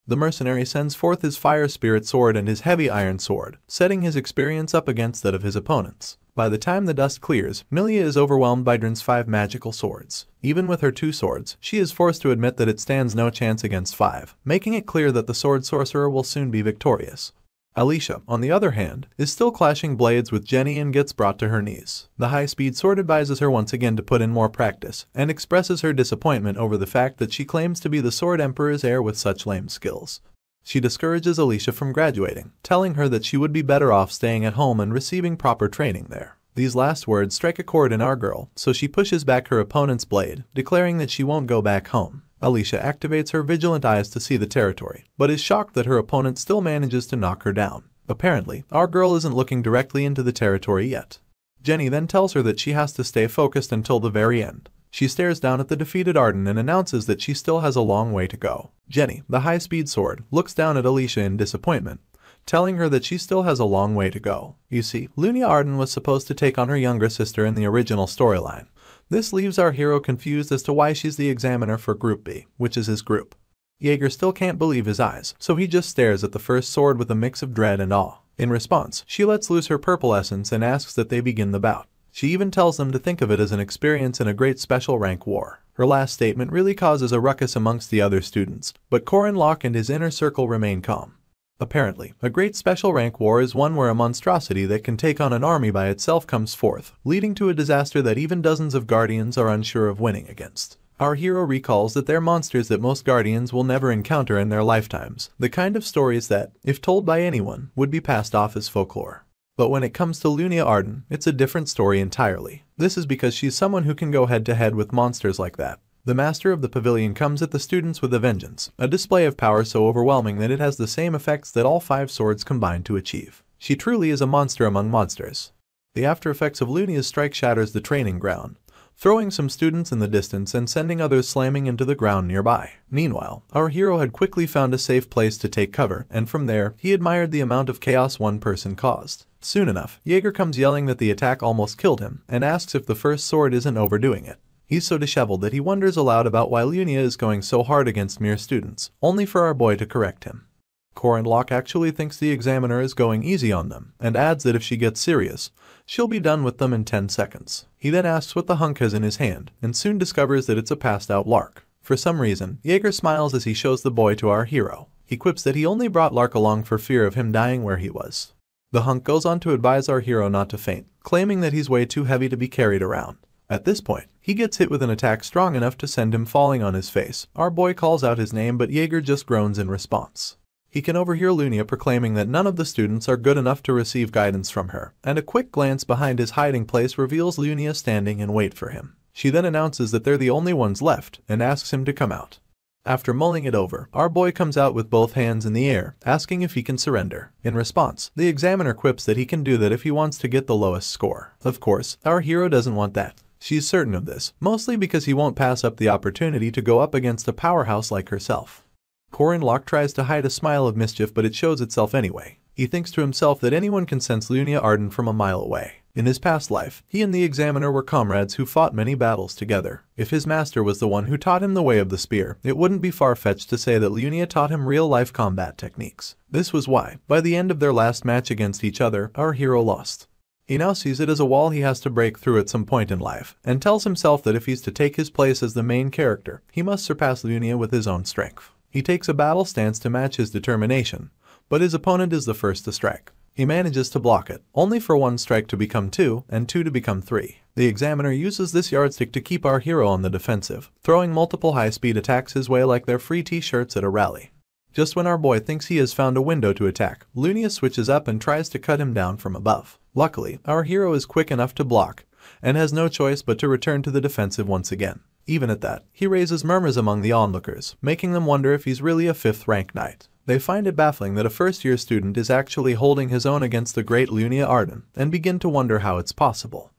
The mercenary sends forth his fire spirit sword and his heavy iron sword, setting his experience up against that of his opponents. By the time the dust clears, Milia is overwhelmed by Drin's 5 magical swords. Even with her 2 swords, she is forced to admit that it stands no chance against 5, making it clear that the sword sorcerer will soon be victorious. Alicia, on the other hand, is still clashing blades with Jenny and gets brought to her knees. The high-speed sword advises her once again to put in more practice, and expresses her disappointment over the fact that she claims to be the Sword Emperor's heir with such lame skills. She discourages Alicia from graduating, telling her that she would be better off staying at home and receiving proper training there. These last words strike a chord in our girl, so she pushes back her opponent's blade, declaring that she won't go back home. Alicia activates her vigilant eyes to see the territory, but is shocked that her opponent still manages to knock her down. Apparently, our girl isn't looking directly into the territory yet. Jenny then tells her that she has to stay focused until the very end. She stares down at the defeated Arden and announces that she still has a long way to go. Jenny, the high-speed sword, looks down at Alicia in disappointment, telling her that she still has a long way to go. You see, Lunia Arden was supposed to take on her younger sister in the original storyline. This leaves our hero confused as to why she's the examiner for Group B, which is his group. Jaeger still can't believe his eyes, so he just stares at the first sword with a mix of dread and awe. In response, she lets loose her purple essence and asks that they begin the bout. She even tells them to think of it as an experience in a great special rank war. Her last statement really causes a ruckus amongst the other students, but Corin Locke and his inner circle remain calm. Apparently, a great special rank war is one where a monstrosity that can take on an army by itself comes forth, leading to a disaster that even dozens of guardians are unsure of winning against. Our hero recalls that they're monsters that most guardians will never encounter in their lifetimes, the kind of stories that, if told by anyone, would be passed off as folklore. But when it comes to Lunia Arden, it's a different story entirely. This is because she's someone who can go head-to-head with monsters like that. The master of the pavilion comes at the students with a vengeance, a display of power so overwhelming that it has the same effects that all 5 swords combine to achieve. She truly is a monster among monsters. The after effects of Lunia's strike shatters the training ground, throwing some students in the distance and sending others slamming into the ground nearby. Meanwhile, our hero had quickly found a safe place to take cover, and from there, he admired the amount of chaos one person caused. Soon enough, Jaeger comes yelling that the attack almost killed him, and asks if the first sword isn't overdoing it. He's so disheveled that he wonders aloud about why Lunia is going so hard against mere students, only for our boy to correct him. Corin Locke actually thinks the examiner is going easy on them, and adds that if she gets serious, she'll be done with them in 10 seconds. He then asks what the hunk has in his hand, and soon discovers that it's a passed-out lark. For some reason, Jaeger smiles as he shows the boy to our hero. He quips that he only brought Lark along for fear of him dying where he was. The hunk goes on to advise our hero not to faint, claiming that he's way too heavy to be carried around. At this point, he gets hit with an attack strong enough to send him falling on his face. Our boy calls out his name, but Jaeger just groans in response. He can overhear Lunia proclaiming that none of the students are good enough to receive guidance from her, and a quick glance behind his hiding place reveals Lunia standing in wait for him. She then announces that they're the only ones left and asks him to come out. After mulling it over, our boy comes out with both hands in the air, asking if he can surrender. In response, the examiner quips that he can do that if he wants to get the lowest score. Of course, our hero doesn't want that. She's certain of this, mostly because he won't pass up the opportunity to go up against a powerhouse like herself. Corin tries to hide a smile of mischief, but it shows itself anyway. He thinks to himself that anyone can sense Lunia Arden from a mile away. In his past life, he and the examiner were comrades who fought many battles together. If his master was the one who taught him the way of the spear, it wouldn't be far-fetched to say that Lunia taught him real-life combat techniques. This was why, by the end of their last match against each other, our hero lost. He now sees it as a wall he has to break through at some point in life, and tells himself that if he's to take his place as the main character, he must surpass Lunia with his own strength. He takes a battle stance to match his determination, but his opponent is the first to strike. He manages to block it, only for one strike to become 2 and 2 to become 3. The examiner uses this yardstick to keep our hero on the defensive, throwing multiple high-speed attacks his way like they're free t-shirts at a rally. Just when our boy thinks he has found a window to attack, Lunia switches up and tries to cut him down from above. Luckily, our hero is quick enough to block, and has no choice but to return to the defensive once again. Even at that, he raises murmurs among the onlookers, making them wonder if he's really a 5th-rank knight. They find it baffling that a first-year student is actually holding his own against the great Lunia Arden, and begin to wonder how it's possible.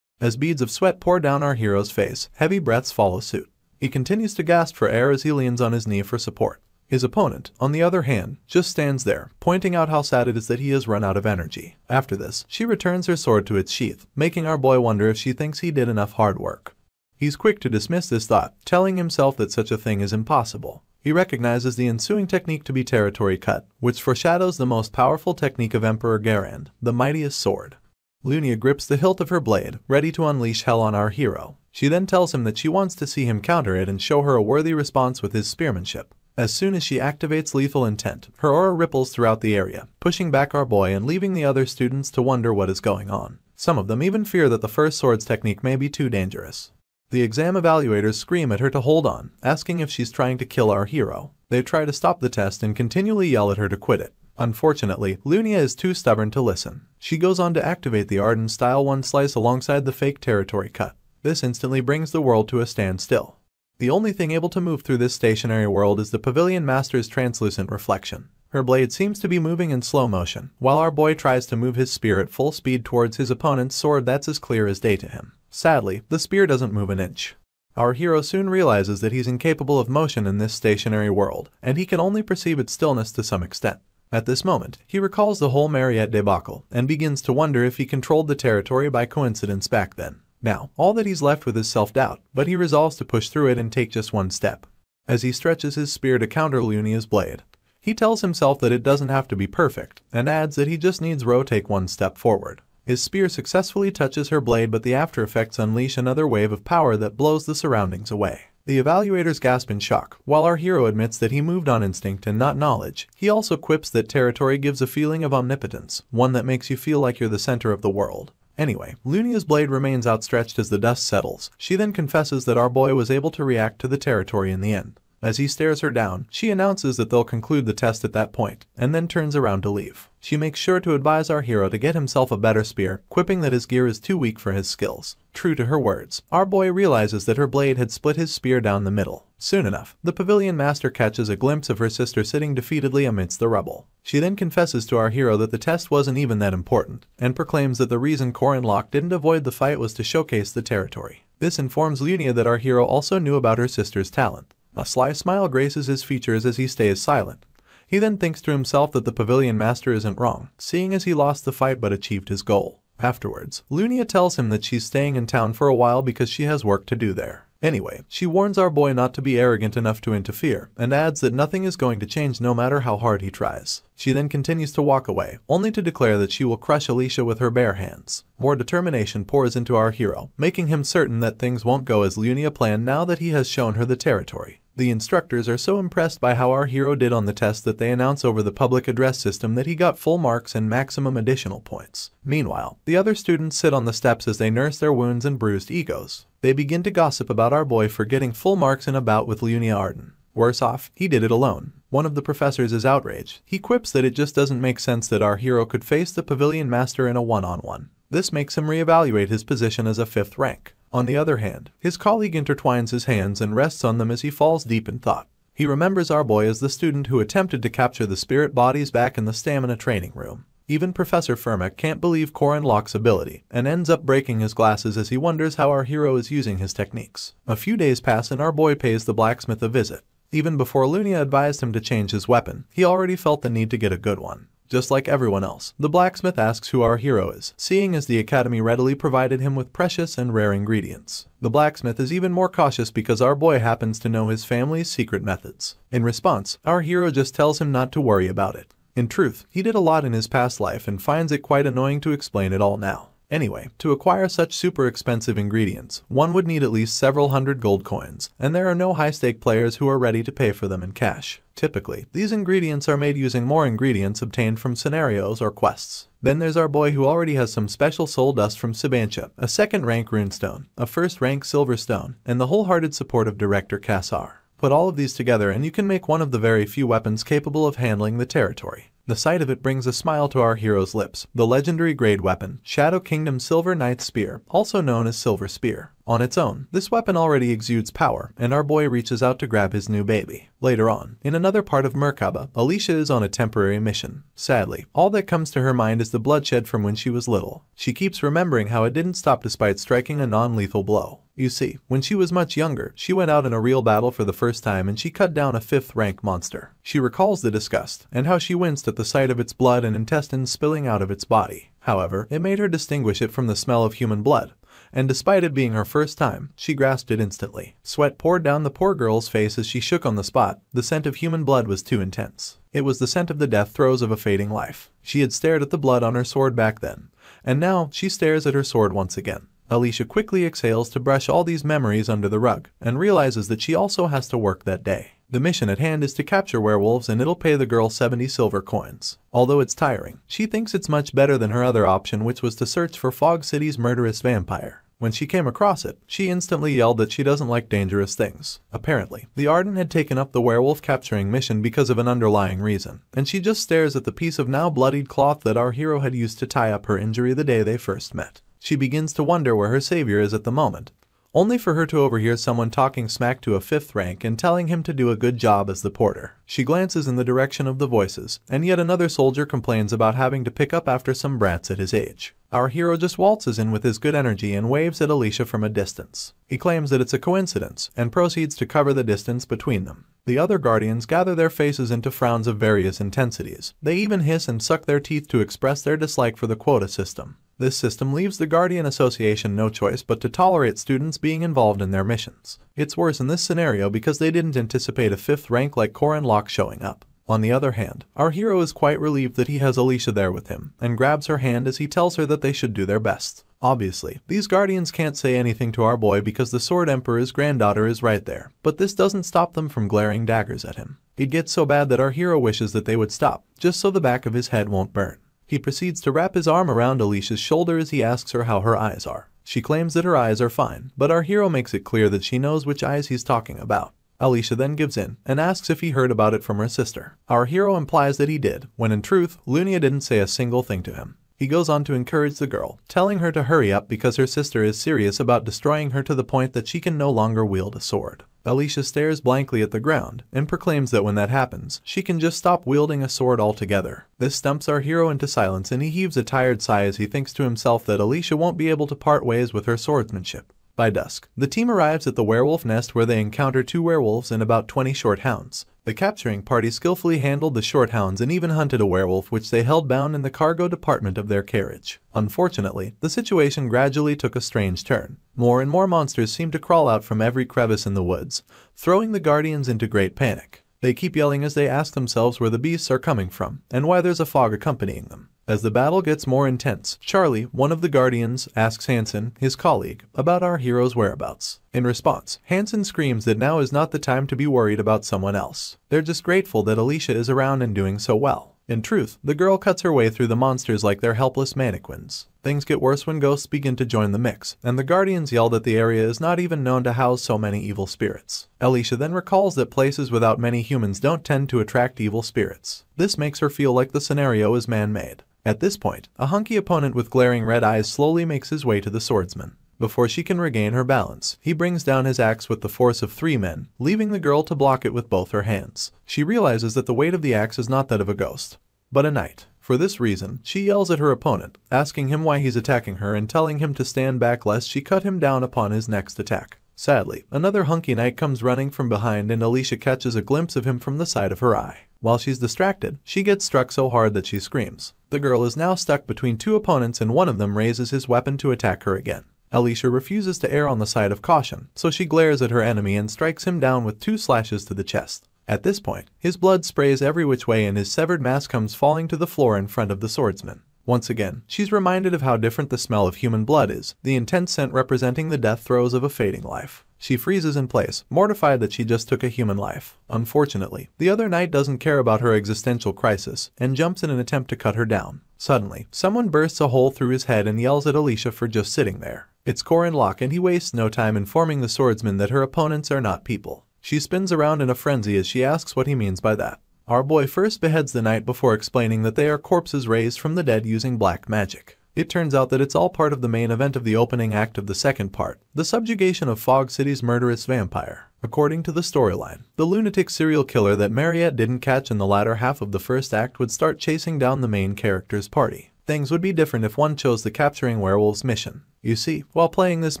As beads of sweat pour down our hero's face, heavy breaths follow suit. He continues to gasp for air as he leans on his knee for support. His opponent, on the other hand, just stands there, pointing out how sad it is that he has run out of energy. After this, she returns her sword to its sheath, making our boy wonder if she thinks he did enough hard work. He's quick to dismiss this thought, telling himself that such a thing is impossible. He recognizes the ensuing technique to be territory cut, which foreshadows the most powerful technique of Emperor Garand, the mightiest sword. Lunia grips the hilt of her blade, ready to unleash hell on our hero. She then tells him that she wants to see him counter it and show her a worthy response with his spearmanship. As soon as she activates lethal intent, her aura ripples throughout the area, pushing back our boy and leaving the other students to wonder what is going on. Some of them even fear that the first sword's technique may be too dangerous. The exam evaluators scream at her to hold on, asking if she's trying to kill our hero. They try to stop the test and continually yell at her to quit it. Unfortunately, Lunia is too stubborn to listen. She goes on to activate the Arden Style 1 slice alongside the fake territory cut. This instantly brings the world to a standstill. The only thing able to move through this stationary world is the Pavilion Master's translucent reflection. Her blade seems to be moving in slow motion, while our boy tries to move his spear at full speed towards his opponent's sword that's as clear as day to him. Sadly, the spear doesn't move an inch. Our hero soon realizes that he's incapable of motion in this stationary world, and he can only perceive its stillness to some extent. At this moment, he recalls the whole Mariette debacle, and begins to wonder if he controlled the territory by coincidence back then. Now, all that he's left with is self-doubt, but he resolves to push through it and take just one step. As he stretches his spear to counter Lunia's blade, he tells himself that it doesn't have to be perfect, and adds that he just needs to take one step forward. His spear successfully touches her blade, but the after effects unleash another wave of power that blows the surroundings away. The evaluators gasp in shock, while our hero admits that he moved on instinct and not knowledge. He also quips that territory gives a feeling of omnipotence, one that makes you feel like you're the center of the world. Anyway, Lunia's blade remains outstretched as the dust settles. She then confesses that our boy was able to react to the territory in the end. As he stares her down, she announces that they'll conclude the test at that point, and then turns around to leave. She makes sure to advise our hero to get himself a better spear, quipping that his gear is too weak for his skills. True to her words, our boy realizes that her blade had split his spear down the middle. Soon enough, the Pavilion Master catches a glimpse of her sister sitting defeatedly amidst the rubble. She then confesses to our hero that the test wasn't even that important, and proclaims that the reason Corin didn't avoid the fight was to showcase the territory. This informs Lunia that our hero also knew about her sister's talent. A sly smile graces his features as he stays silent. He then thinks to himself that the Pavilion Master isn't wrong, seeing as he lost the fight but achieved his goal. Afterwards, Lunia tells him that she's staying in town for a while because she has work to do there. Anyway, she warns our boy not to be arrogant enough to interfere, and adds that nothing is going to change no matter how hard he tries. She then continues to walk away, only to declare that she will crush Alicia with her bare hands. More determination pours into our hero, making him certain that things won't go as Lunia planned now that he has shown her the territory. The instructors are so impressed by how our hero did on the test that they announce over the public address system that he got full marks and maximum additional points. Meanwhile, the other students sit on the steps as they nurse their wounds and bruised egos. They begin to gossip about our boy for getting full marks in a bout with Lunia Arden. Worse off, he did it alone. One of the professors is outraged. He quips that it just doesn't make sense that our hero could face the Pavilion Master in a one-on-one. This makes him reevaluate his position as a 5th rank. On the other hand, his colleague intertwines his hands and rests on them as he falls deep in thought. He remembers our boy as the student who attempted to capture the spirit bodies back in the stamina training room. Even Professor Firmak can't believe Corin Locke's ability and ends up breaking his glasses as he wonders how our hero is using his techniques. A few days pass and our boy pays the blacksmith a visit. Even before Lunia advised him to change his weapon, he already felt the need to get a good one. Just like everyone else, the blacksmith asks who our hero is, seeing as the academy readily provided him with precious and rare ingredients. The blacksmith is even more cautious because our boy happens to know his family's secret methods. In response, our hero just tells him not to worry about it. In truth, he did a lot in his past life and finds it quite annoying to explain it all now. Anyway, to acquire such super expensive ingredients, one would need at least several hundred gold coins, and there are no high-stake players who are ready to pay for them in cash. Typically, these ingredients are made using more ingredients obtained from scenarios or quests. Then there's our boy who already has some special soul dust from Sibantia, a second-rank runestone, a first-rank silver stone, and the wholehearted support of Director Kassar. Put all of these together and you can make one of the very few weapons capable of handling the territory. The sight of it brings a smile to our hero's lips, the legendary grade weapon, Shadow Kingdom Silver Knight's Spear, also known as Silver Spear. On its own, this weapon already exudes power, and our boy reaches out to grab his new baby. Later on, in another part of Merkaba, Alicia is on a temporary mission. Sadly, all that comes to her mind is the bloodshed from when she was little. She keeps remembering how it didn't stop despite striking a non-lethal blow. You see, when she was much younger, she went out in a real battle for the first time and she cut down a 5th-rank monster. She recalls the disgust, and how she winced at the sight of its blood and intestines spilling out of its body. However, it made her distinguish it from the smell of human blood, and despite it being her first time, she grasped it instantly. Sweat poured down the poor girl's face as she shook on the spot. The scent of human blood was too intense. It was the scent of the death throes of a fading life. She had stared at the blood on her sword back then, and now she stares at her sword once again. Alicia quickly exhales to brush all these memories under the rug, and realizes that she also has to work that day. The mission at hand is to capture werewolves and it'll pay the girl 70 silver coins. Although it's tiring, she thinks it's much better than her other option, which was to search for Fog City's murderous vampire. When she came across it, she instantly yelled that she doesn't like dangerous things. Apparently, the Arden had taken up the werewolf capturing mission because of an underlying reason, and she just stares at the piece of now bloodied cloth that our hero had used to tie up her injury the day they first met. She begins to wonder where her savior is at the moment, only for her to overhear someone talking smack to a 5th rank and telling him to do a good job as the porter. She glances in the direction of the voices, and yet another soldier complains about having to pick up after some brats at his age. Our hero just waltzes in with his good energy and waves at Alicia from a distance. He claims that it's a coincidence, and proceeds to cover the distance between them. The other guardians gather their faces into frowns of various intensities. They even hiss and suck their teeth to express their dislike for the quota system. This system leaves the Guardian Association no choice but to tolerate students being involved in their missions. It's worse in this scenario because they didn't anticipate a 5th rank like Corin Locke showing up. On the other hand, our hero is quite relieved that he has Alicia there with him, and grabs her hand as he tells her that they should do their best. Obviously, these guardians can't say anything to our boy because the Sword Emperor's granddaughter is right there, but this doesn't stop them from glaring daggers at him. It gets so bad that our hero wishes that they would stop, just so the back of his head won't burn. He proceeds to wrap his arm around Alicia's shoulder as he asks her how her eyes are. She claims that her eyes are fine, but our hero makes it clear that she knows which eyes he's talking about. Alicia then gives in, and asks if he heard about it from her sister. Our hero implies that he did, when in truth, Lunia didn't say a single thing to him. He goes on to encourage the girl, telling her to hurry up because her sister is serious about destroying her to the point that she can no longer wield a sword. Alicia stares blankly at the ground, and proclaims that when that happens, she can just stop wielding a sword altogether. This stumps our hero into silence and he heaves a tired sigh as he thinks to himself that Alicia won't be able to part ways with her swordsmanship. By dusk, the team arrives at the werewolf nest where they encounter 2 werewolves and about 20 short hounds. The capturing party skillfully handled the short hounds and even hunted a werewolf which they held bound in the cargo department of their carriage. Unfortunately, the situation gradually took a strange turn. More and more monsters seemed to crawl out from every crevice in the woods, throwing the guardians into great panic. They keep yelling as they ask themselves where the beasts are coming from and why there's a fog accompanying them. As the battle gets more intense, Charlie, one of the guardians, asks Hansen, his colleague, about our hero's whereabouts. In response, Hansen screams that now is not the time to be worried about someone else. They're just grateful that Alicia is around and doing so well. In truth, the girl cuts her way through the monsters like they're helpless mannequins. Things get worse when ghosts begin to join the mix, and the guardians yell that the area is not even known to house so many evil spirits. Alicia then recalls that places without many humans don't tend to attract evil spirits. This makes her feel like the scenario is man-made. At this point, a hunky opponent with glaring red eyes slowly makes his way to the swordsman. Before she can regain her balance, he brings down his axe with the force of 3 men, leaving the girl to block it with both her hands. She realizes that the weight of the axe is not that of a ghost, but a knight. For this reason, she yells at her opponent, asking him why he's attacking her and telling him to stand back lest she cut him down upon his next attack. Sadly, another hunky knight comes running from behind and Alicia catches a glimpse of him from the side of her eye. While she's distracted, she gets struck so hard that she screams. The girl is now stuck between 2 opponents and one of them raises his weapon to attack her again. Alicia refuses to err on the side of caution, so she glares at her enemy and strikes him down with 2 slashes to the chest. At this point, his blood sprays every which way and his severed mask comes falling to the floor in front of the swordsman. Once again, she's reminded of how different the smell of human blood is, the intense scent representing the death throes of a fading life. She freezes in place, mortified that she just took a human life. Unfortunately, the other knight doesn't care about her existential crisis and jumps in an attempt to cut her down. Suddenly, someone bursts a hole through his head and yells at Alicia for just sitting there. It's Corin and he wastes no time informing the swordsman that her opponents are not people. She spins around in a frenzy as she asks what he means by that. Our boy first beheads the knight before explaining that they are corpses raised from the dead using black magic. It turns out that it's all part of the main event of the opening act of the second part, the subjugation of Fog City's murderous vampire. According to the storyline, the lunatic serial killer that Mariette didn't catch in the latter half of the first act would start chasing down the main character's party. Things would be different if one chose the capturing werewolves mission. You see, while playing this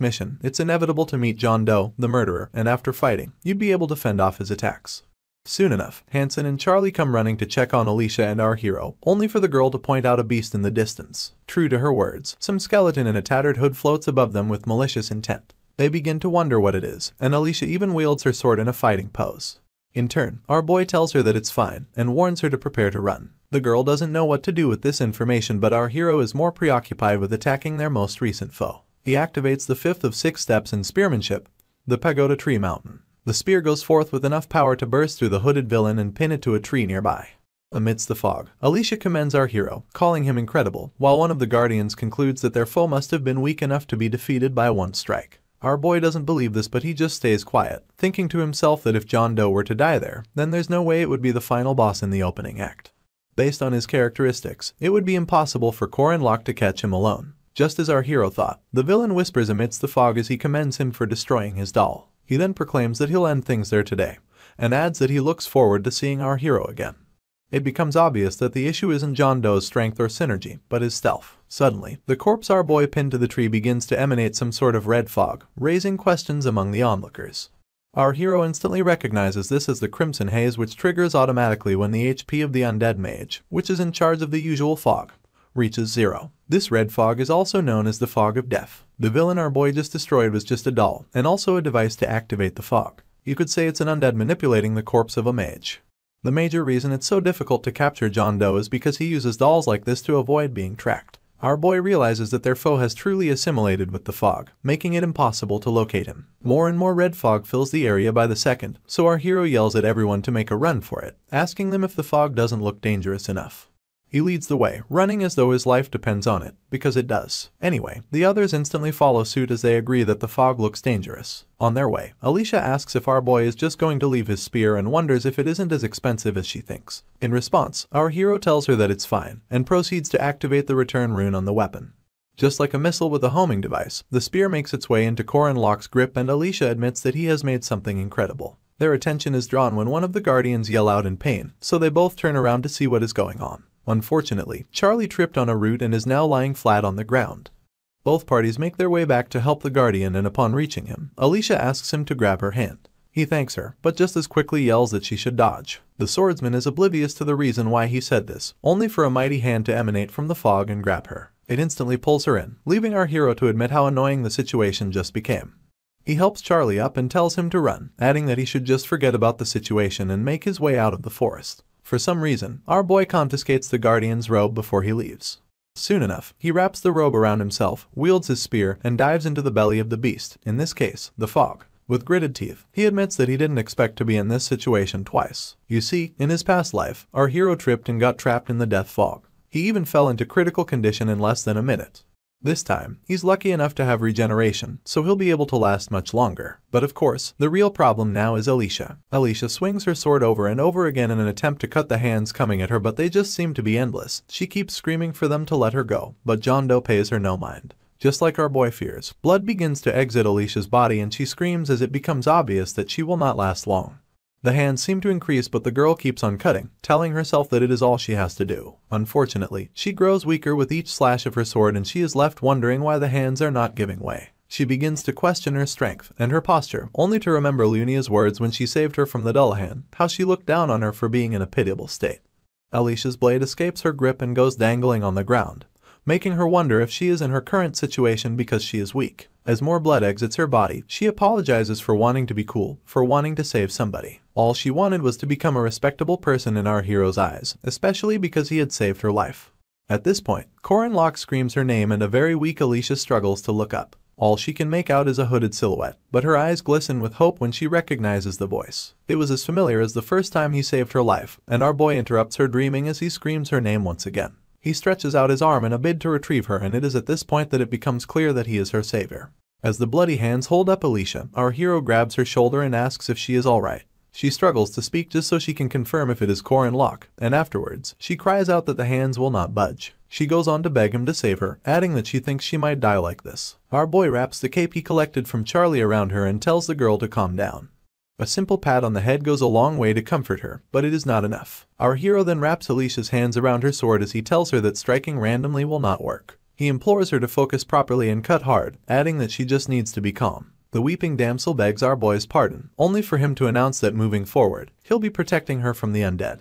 mission, it's inevitable to meet John Doe, the murderer, and after fighting, you'd be able to fend off his attacks. Soon enough, Hansen and Charlie come running to check on Alicia and our hero, only for the girl to point out a beast in the distance. True to her words, some skeleton in a tattered hood floats above them with malicious intent. They begin to wonder what it is, and Alicia even wields her sword in a fighting pose. In turn, our boy tells her that it's fine, and warns her to prepare to run. The girl doesn't know what to do with this information, but our hero is more preoccupied with attacking their most recent foe. He activates the 5th of 6 steps in spearmanship, the Pagoda Tree Mountain. The spear goes forth with enough power to burst through the hooded villain and pin it to a tree nearby. Amidst the fog, Alicia commends our hero, calling him incredible, while one of the guardians concludes that their foe must have been weak enough to be defeated by one strike. Our boy doesn't believe this, but he just stays quiet, thinking to himself that if John Doe were to die there, then there's no way it would be the final boss in the opening act. Based on his characteristics, it would be impossible for Corin to catch him alone. Just as our hero thought, the villain whispers amidst the fog as he commends him for destroying his doll. He then proclaims that he'll end things there today, and adds that he looks forward to seeing our hero again. It becomes obvious that the issue isn't John Doe's strength or synergy, but his stealth. Suddenly, the corpse our boy pinned to the tree begins to emanate some sort of red fog, raising questions among the onlookers. Our hero instantly recognizes this as the Crimson Haze, which triggers automatically when the HP of the undead mage, which is in charge of the usual fog, reaches 0. This red fog is also known as the Fog of Death. The villain our boy just destroyed was just a doll, and also a device to activate the fog. You could say it's an undead manipulating the corpse of a mage. The major reason it's so difficult to capture John Doe is because he uses dolls like this to avoid being tracked. Our boy realizes that their foe has truly assimilated with the fog, making it impossible to locate him. More and more red fog fills the area by the second, so our hero yells at everyone to make a run for it, asking them if the fog doesn't look dangerous enough. He leads the way, running as though his life depends on it, because it does. Anyway, the others instantly follow suit as they agree that the fog looks dangerous. On their way, Alicia asks if our boy is just going to leave his spear and wonders if it isn't as expensive as she thinks. In response, our hero tells her that it's fine, and proceeds to activate the return rune on the weapon. Just like a missile with a homing device, the spear makes its way into Corin's grip and Alicia admits that he has made something incredible. Their attention is drawn when one of the guardians yell out in pain, so they both turn around to see what is going on. Unfortunately, Charlie tripped on a root and is now lying flat on the ground. Both parties make their way back to help the guardian, and upon reaching him, Alicia asks him to grab her hand. He thanks her, but just as quickly yells that she should dodge. The swordsman is oblivious to the reason why he said this, only for a mighty hand to emanate from the fog and grab her. It instantly pulls her in, leaving our hero to admit how annoying the situation just became. He helps Charlie up and tells him to run, adding that he should just forget about the situation and make his way out of the forest. For some reason, our boy confiscates the guardian's robe before he leaves. Soon enough, he wraps the robe around himself, wields his spear, and dives into the belly of the beast, in this case, the fog. With gritted teeth, he admits that he didn't expect to be in this situation twice. You see, in his past life, our hero tripped and got trapped in the death fog. He even fell into critical condition in less than a minute. This time, he's lucky enough to have regeneration, so he'll be able to last much longer. But of course, the real problem now is Alicia. Alicia swings her sword over and over again in an attempt to cut the hands coming at her, but they just seem to be endless. She keeps screaming for them to let her go, but John Doe pays her no mind. Just like our boy fears, blood begins to exit Alicia's body and she screams as it becomes obvious that she will not last long. The hands seem to increase but the girl keeps on cutting, telling herself that it is all she has to do. Unfortunately, she grows weaker with each slash of her sword and she is left wondering why the hands are not giving way. She begins to question her strength and her posture, only to remember Lunia's words when she saved her from the Dullahan, how she looked down on her for being in a pitiable state. Alicia's blade escapes her grip and goes dangling on the ground, making her wonder if she is in her current situation because she is weak. As more blood exits her body, she apologizes for wanting to be cool, for wanting to save somebody. All she wanted was to become a respectable person in our hero's eyes, especially because he had saved her life. At this point, Corin screams her name and a very weak Alicia struggles to look up. All she can make out is a hooded silhouette, but her eyes glisten with hope when she recognizes the voice. It was as familiar as the first time he saved her life, and our boy interrupts her dreaming as he screams her name once again. He stretches out his arm in a bid to retrieve her and it is at this point that it becomes clear that he is her savior. As the bloody hands hold up Alicia, our hero grabs her shoulder and asks if she is alright. She struggles to speak just so she can confirm if it is Corin, and afterwards, she cries out that the hands will not budge. She goes on to beg him to save her, adding that she thinks she might die like this. Our boy wraps the cape he collected from Charlie around her and tells the girl to calm down. A simple pat on the head goes a long way to comfort her, but it is not enough. Our hero then wraps Alicia's hands around her sword as he tells her that striking randomly will not work. He implores her to focus properly and cut hard, adding that she just needs to be calm. The weeping damsel begs our boy's pardon, only for him to announce that moving forward, he'll be protecting her from the undead.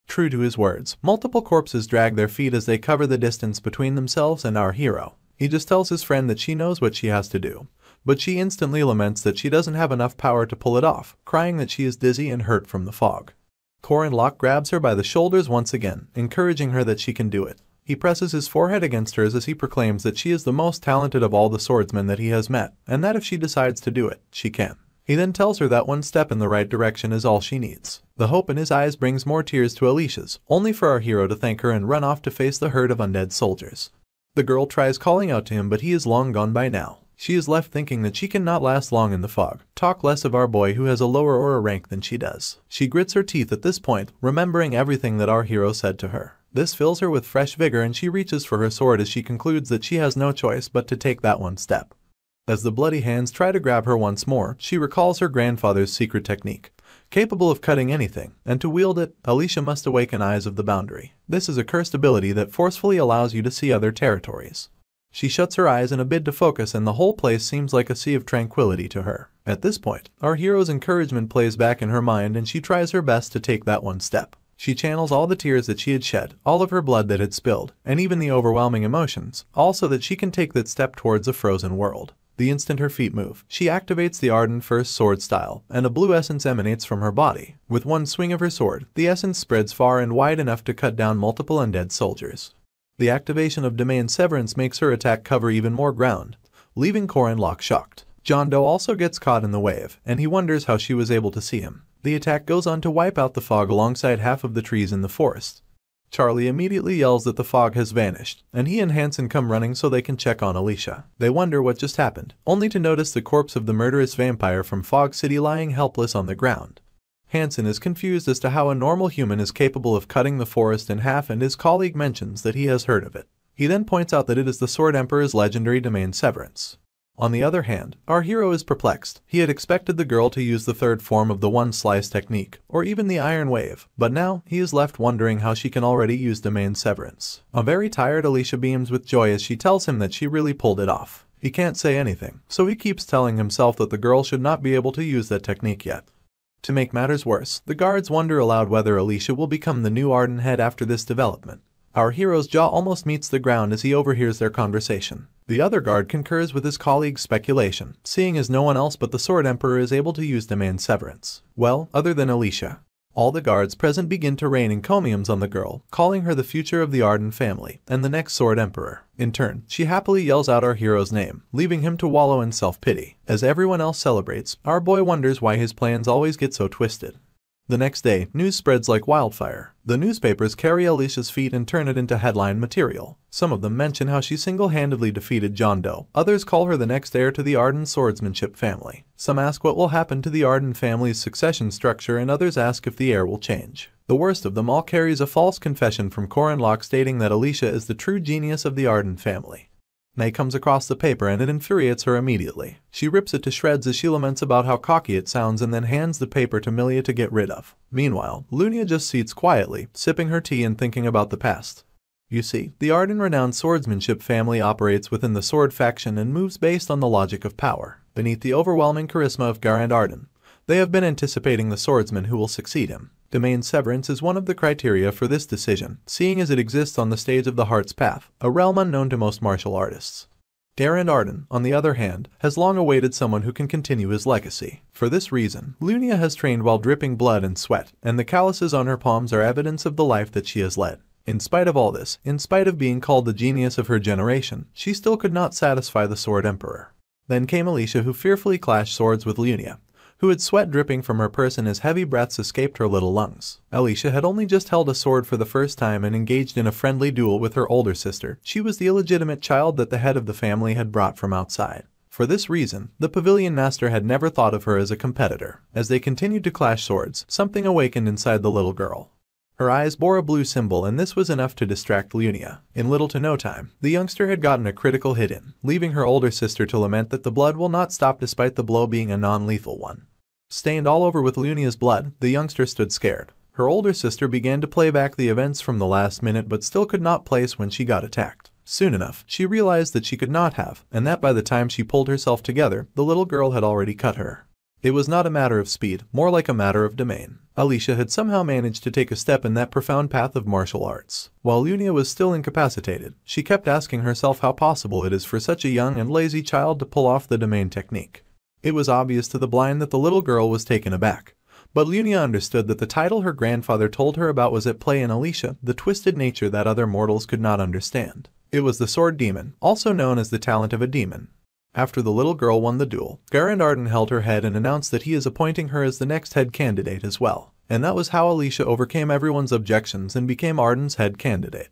True to his words, multiple corpses drag their feet as they cover the distance between themselves and our hero. He just tells his friend that she knows what she has to do, but she instantly laments that she doesn't have enough power to pull it off, crying that she is dizzy and hurt from the fog. Corin grabs her by the shoulders once again, encouraging her that she can do it. He presses his forehead against hers as he proclaims that she is the most talented of all the swordsmen that he has met, and that if she decides to do it, she can. He then tells her that one step in the right direction is all she needs. The hope in his eyes brings more tears to Alicia's, only for our hero to thank her and run off to face the herd of undead soldiers. The girl tries calling out to him but he is long gone by now. She is left thinking that she cannot last long in the fog, talk less of our boy who has a lower aura rank than she does. She grits her teeth at this point, remembering everything that our hero said to her. This fills her with fresh vigor and she reaches for her sword as she concludes that she has no choice but to take that one step. As the bloody hands try to grab her once more, she recalls her grandfather's secret technique. Capable of cutting anything, and to wield it, Alicia must awaken Eyes of the Boundary. This is a cursed ability that forcefully allows you to see other territories. She shuts her eyes in a bid to focus and the whole place seems like a sea of tranquility to her. At this point, our hero's encouragement plays back in her mind and she tries her best to take that one step. She channels all the tears that she had shed, all of her blood that had spilled, and even the overwhelming emotions, all so that she can take that step towards a frozen world. The instant her feet move, she activates the Ardent First Sword style, and a blue essence emanates from her body. With one swing of her sword, the essence spreads far and wide enough to cut down multiple undead soldiers. The activation of Domain Severance makes her attack cover even more ground, leaving Corin shocked. John Doe also gets caught in the wave, and he wonders how she was able to see him. The attack goes on to wipe out the fog alongside half of the trees in the forest. Charlie immediately yells that the fog has vanished, and he and Hansen come running so they can check on Alicia. They wonder what just happened, only to notice the corpse of the murderous vampire from Fog City lying helpless on the ground. Hansen is confused as to how a normal human is capable of cutting the forest in half and his colleague mentions that he has heard of it. He then points out that it is the Sword Emperor's legendary Domain Severance. On the other hand, our hero is perplexed. He had expected the girl to use the third form of the One Slice technique, or even the Iron Wave, but now he is left wondering how she can already use Domain Severance. A very tired Alicia beams with joy as she tells him that she really pulled it off. He can't say anything, so he keeps telling himself that the girl should not be able to use that technique yet. To make matters worse, the guards wonder aloud whether Alicia will become the new Arden head after this development. Our hero's jaw almost meets the ground as he overhears their conversation. The other guard concurs with his colleague's speculation, seeing as no one else but the Sword Emperor is able to use Domain Severance. Well, other than Alicia. All the guards present begin to rain encomiums on the girl, calling her the future of the Arden family, and the next Sword Emperor. In turn, she happily yells out our hero's name, leaving him to wallow in self-pity. As everyone else celebrates, our boy wonders why his plans always get so twisted. The next day, news spreads like wildfire. The newspapers carry Alicia's feat and turn it into headline material. Some of them mention how she single-handedly defeated John Doe. Others call her the next heir to the Arden swordsmanship family. Some ask what will happen to the Arden family's succession structure and others ask if the heir will change. The worst of them all carries a false confession from Corin stating that Alicia is the true genius of the Arden family. May comes across the paper and it infuriates her immediately. She rips it to shreds as she laments about how cocky it sounds and then hands the paper to Milia to get rid of. Meanwhile, Lunia just sits quietly, sipping her tea and thinking about the past. You see, the Arden-renowned swordsmanship family operates within the sword faction and moves based on the logic of power. Beneath the overwhelming charisma of Garand Arden, they have been anticipating the swordsman who will succeed him. Domain severance is one of the criteria for this decision, seeing as it exists on the stage of the Heart's Path, a realm unknown to most martial artists. Garand Arden, on the other hand, has long awaited someone who can continue his legacy. For this reason, Lunia has trained while dripping blood and sweat, and the calluses on her palms are evidence of the life that she has led. In spite of all this, in spite of being called the genius of her generation, she still could not satisfy the Sword Emperor. Then came Alicia, who fearfully clashed swords with Lunia, who had sweat dripping from her person as heavy breaths escaped her little lungs. Alicia had only just held a sword for the first time and engaged in a friendly duel with her older sister. She was the illegitimate child that the head of the family had brought from outside. For this reason, the pavilion master had never thought of her as a competitor. As they continued to clash swords, something awakened inside the little girl. Her eyes bore a blue symbol, and this was enough to distract Lunia. In little to no time, the youngster had gotten a critical hit in, leaving her older sister to lament that the blood will not stop despite the blow being a non-lethal one. Stained all over with Lunia's blood, the youngster stood scared. Her older sister began to play back the events from the last minute but still could not place when she got attacked. Soon enough, she realized that she could not have, and that by the time she pulled herself together, the little girl had already cut her. It was not a matter of speed, more like a matter of domain. Alicia had somehow managed to take a step in that profound path of martial arts. While Lunia was still incapacitated, she kept asking herself how possible it is for such a young and lazy child to pull off the domain technique. It was obvious to the blind that the little girl was taken aback. But Lunia understood that the title her grandfather told her about was at play in Alicia, the twisted nature that other mortals could not understand. It was the sword demon, also known as the talent of a demon. After the little girl won the duel, Garand Arden held her head and announced that he is appointing her as the next head candidate as well. And that was how Alicia overcame everyone's objections and became Arden's head candidate.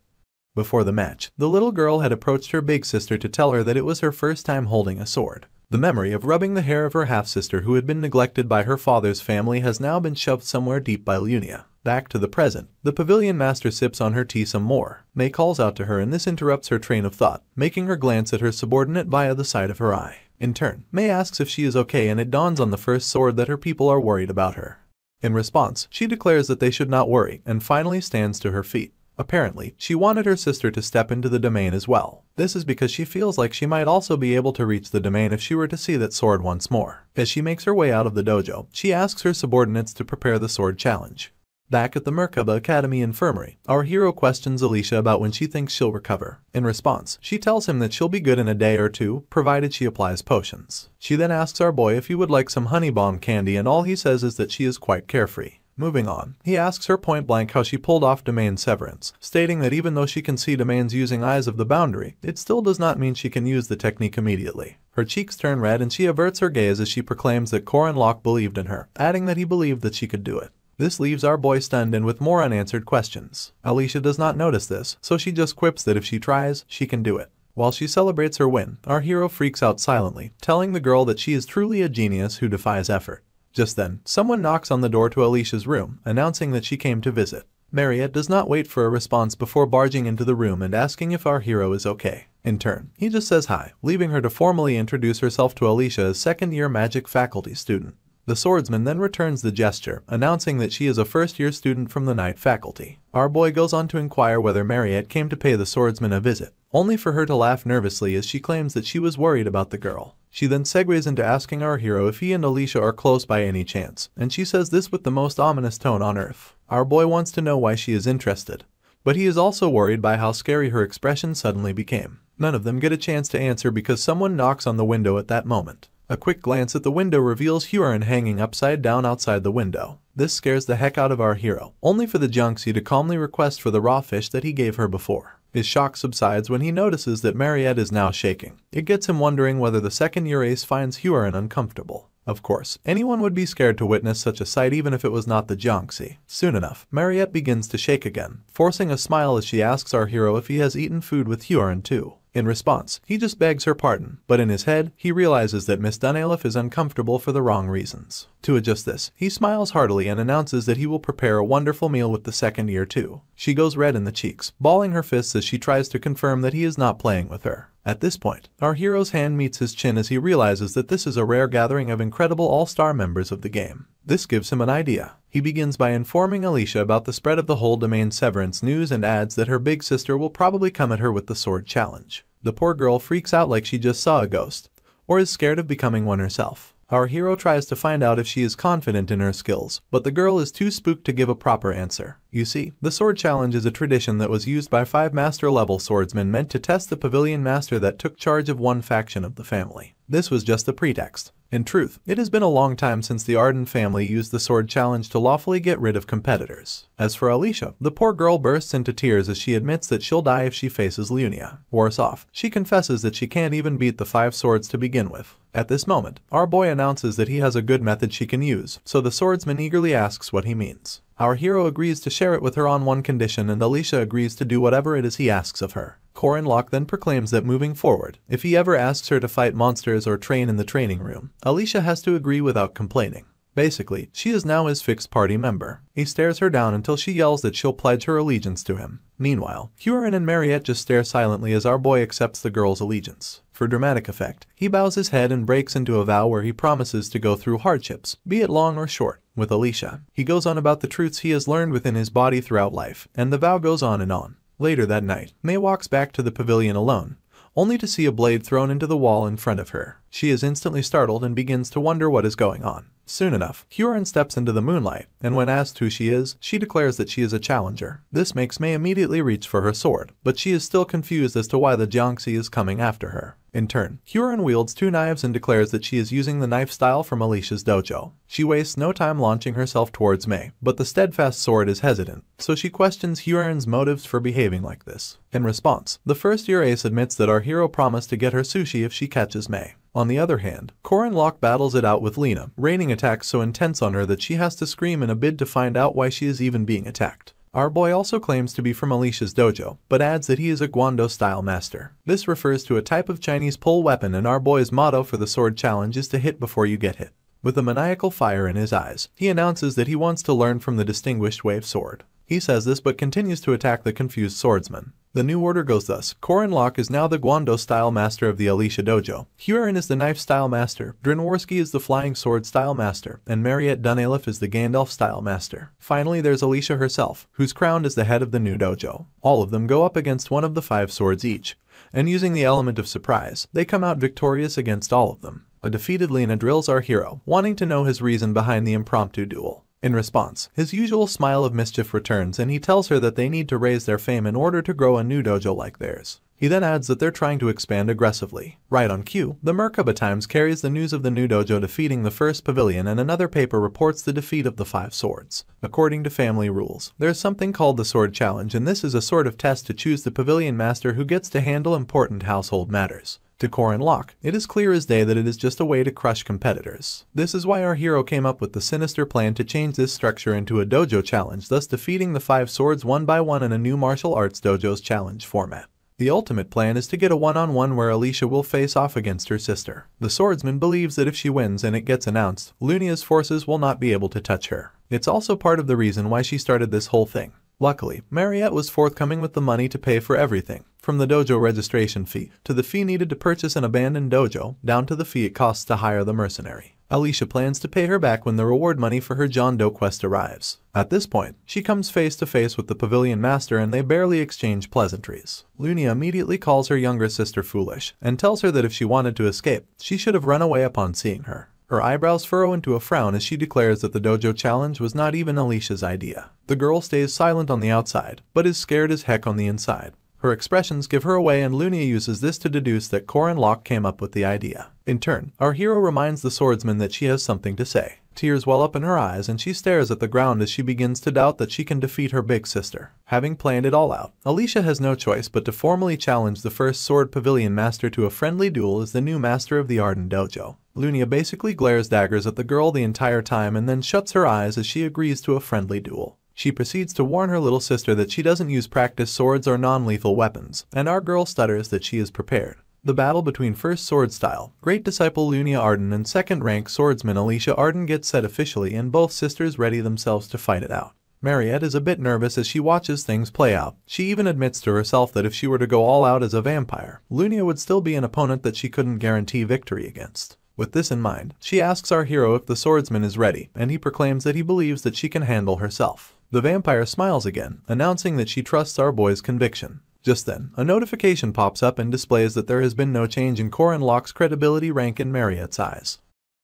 Before the match, the little girl had approached her big sister to tell her that it was her first time holding a sword. The memory of rubbing the hair of her half-sister who had been neglected by her father's family has now been shoved somewhere deep by Lunia. Back to the present, the pavilion master sips on her tea some more. May calls out to her and this interrupts her train of thought, making her glance at her subordinate via the side of her eye. In turn, May asks if she is okay and it dawns on the first sword that her people are worried about her. In response, she declares that they should not worry and finally stands to her feet. Apparently, she wanted her sister to step into the domain as well. This is because she feels like she might also be able to reach the domain if she were to see that sword once more. As she makes her way out of the dojo, she asks her subordinates to prepare the sword challenge. Back at the Merkaba Academy Infirmary, our hero questions Alicia about when she thinks she'll recover. In response, she tells him that she'll be good in a day or two, provided she applies potions. She then asks our boy if he would like some honey bomb candy and all he says is that she is quite carefree. Moving on, he asks her point blank how she pulled off domain severance, stating that even though she can see domains using eyes of the boundary, it still does not mean she can use the technique immediately. Her cheeks turn red and she averts her gaze as she proclaims that Corin believed in her, adding that he believed that she could do it. This leaves our boy stunned and with more unanswered questions. Alicia does not notice this, so she just quips that if she tries, she can do it. While she celebrates her win, our hero freaks out silently, telling the girl that she is truly a genius who defies effort. Just then, someone knocks on the door to Alicia's room, announcing that she came to visit. Mariette does not wait for a response before barging into the room and asking if our hero is okay. In turn, he just says hi, leaving her to formally introduce herself to Alicia as second-year magic faculty student. The swordsman then returns the gesture, announcing that she is a first-year student from the night faculty. Our boy goes on to inquire whether Mariette came to pay the swordsman a visit, only for her to laugh nervously as she claims that she was worried about the girl. She then segues into asking our hero if he and Alicia are close by any chance, and she says this with the most ominous tone on earth. Our boy wants to know why she is interested, but he is also worried by how scary her expression suddenly became. None of them get a chance to answer because someone knocks on the window at that moment. A quick glance at the window reveals Huron hanging upside down outside the window. This scares the heck out of our hero, only for the Junxie to calmly request for the raw fish that he gave her before. His shock subsides when he notices that Mariette is now shaking. It gets him wondering whether the second-year ace finds Huron uncomfortable. Of course, anyone would be scared to witness such a sight even if it was not the Junxie. Soon enough, Mariette begins to shake again, forcing a smile as she asks our hero if he has eaten food with Huron too. In response, he just begs her pardon, but in his head, he realizes that Miss Dunalife is uncomfortable for the wrong reasons. To adjust this, he smiles heartily and announces that he will prepare a wonderful meal with the second year too. She goes red in the cheeks, balling her fists as she tries to confirm that he is not playing with her. At this point, our hero's hand meets his chin as he realizes that this is a rare gathering of incredible all-star members of the game. This gives him an idea. He begins by informing Alicia about the spread of the whole domain severance news and adds that her big sister will probably come at her with the sword challenge. The poor girl freaks out like she just saw a ghost, or is scared of becoming one herself. Our hero tries to find out if she is confident in her skills, but the girl is too spooked to give a proper answer. You see, the sword challenge is a tradition that was used by 5 master-level swordsmen meant to test the pavilion master that took charge of one faction of the family. This was just a pretext. In truth, it has been a long time since the Arden family used the sword challenge to lawfully get rid of competitors. As for Alicia, the poor girl bursts into tears as she admits that she'll die if she faces Lunia. Worse off, she confesses that she can't even beat the 5 swords to begin with. At this moment, our boy announces that he has a good method she can use, so the swordsman eagerly asks what he means. Our hero agrees to share it with her on one condition, and Alicia agrees to do whatever it is he asks of her. Corin then proclaims that moving forward, if he ever asks her to fight monsters or train in the training room, Alicia has to agree without complaining. Basically, she is now his fixed party member. He stares her down until she yells that she'll pledge her allegiance to him. Meanwhile, Corin and Mariette just stare silently as our boy accepts the girl's allegiance. For dramatic effect, he bows his head and breaks into a vow where he promises to go through hardships, be it long or short, with Alicia. He goes on about the truths he has learned within his body throughout life, and the vow goes on and on. Later that night, May walks back to the pavilion alone, only to see a blade thrown into the wall in front of her. She is instantly startled and begins to wonder what is going on. Soon enough, Corin steps into the moonlight, and when asked who she is, she declares that she is a challenger. This makes May immediately reach for her sword, but she is still confused as to why the Jiangxi is coming after her. In turn, Corin wields 2 knives and declares that she is using the knife style from Alicia's dojo. She wastes no time launching herself towards May, but the steadfast sword is hesitant, so she questions Corin's motives for behaving like this. In response, the first-year ace admits that our hero promised to get her sushi if she catches May. On the other hand, Corin battles it out with Lena, raining attacks so intense on her that she has to scream in a bid to find out why she is even being attacked. Our boy also claims to be from Alicia's dojo, but adds that he is a Guando-style master. This refers to a type of Chinese pole weapon, and our boy's motto for the sword challenge is to hit before you get hit. With a maniacal fire in his eyes, he announces that he wants to learn from the distinguished wave sword. He says this but continues to attack the confused swordsman. The new order goes thus: Corin is now the Guando-style master of the Alicia dojo, Corin is the knife-style master, Drinwarski is the flying sword-style master, and Mariette Dunalife is the Gandalf-style master. Finally, there's Alicia herself, who's crowned as the head of the new dojo. All of them go up against one of the 5 swords each, and using the element of surprise, they come out victorious against all of them. A defeated Lena drills our hero, wanting to know his reason behind the impromptu duel. In response, his usual smile of mischief returns, and he tells her that they need to raise their fame in order to grow a new dojo like theirs. He then adds that they're trying to expand aggressively. Right on cue, the Merkaba Times carries the news of the new dojo defeating the first pavilion, and another paper reports the defeat of the 5 swords. According to family rules, there's something called the sword challenge, and this is a sort of test to choose the pavilion master who gets to handle important household matters. To Corin, it is clear as day that it is just a way to crush competitors. This is why our hero came up with the sinister plan to change this structure into a dojo challenge, thus defeating the 5 swords one by one in a new martial arts dojo's challenge format. The ultimate plan is to get a one-on-one where Alicia will face off against her sister. The swordsman believes that if she wins and it gets announced, Lunia's forces will not be able to touch her. It's also part of the reason why she started this whole thing. Luckily, Mariette was forthcoming with the money to pay for everything, from the dojo registration fee, to the fee needed to purchase an abandoned dojo, down to the fee it costs to hire the mercenary. Alicia plans to pay her back when the reward money for her John Doe quest arrives. At this point, she comes face to face with the pavilion master and they barely exchange pleasantries. Lunia immediately calls her younger sister foolish, and tells her that if she wanted to escape, she should have run away upon seeing her. Her eyebrows furrow into a frown as she declares that the dojo challenge was not even Alicia's idea. The girl stays silent on the outside, but is scared as heck on the inside. Her expressions give her away, and Lunia uses this to deduce that Corin came up with the idea. In turn, our hero reminds the swordsman that she has something to say. Tears well up in her eyes and she stares at the ground as she begins to doubt that she can defeat her big sister. Having planned it all out, Alicia has no choice but to formally challenge the first sword pavilion master to a friendly duel as the new master of the Arden dojo. Lunia basically glares daggers at the girl the entire time and then shuts her eyes as she agrees to a friendly duel. She proceeds to warn her little sister that she doesn't use practice swords or non-lethal weapons, and our girl stutters that she is prepared. The battle between first sword style, great disciple Lunia Arden and second rank swordsman Alicia Arden gets set officially, and both sisters ready themselves to fight it out. Mariette is a bit nervous as she watches things play out. She even admits to herself that if she were to go all out as a vampire, Lunia would still be an opponent that she couldn't guarantee victory against. With this in mind, she asks our hero if the swordsman is ready, and he proclaims that he believes that she can handle herself. The vampire smiles again, announcing that she trusts our boy's conviction. Just then, a notification pops up and displays that there has been no change in Corin Locke's credibility rank in Mariette's eyes.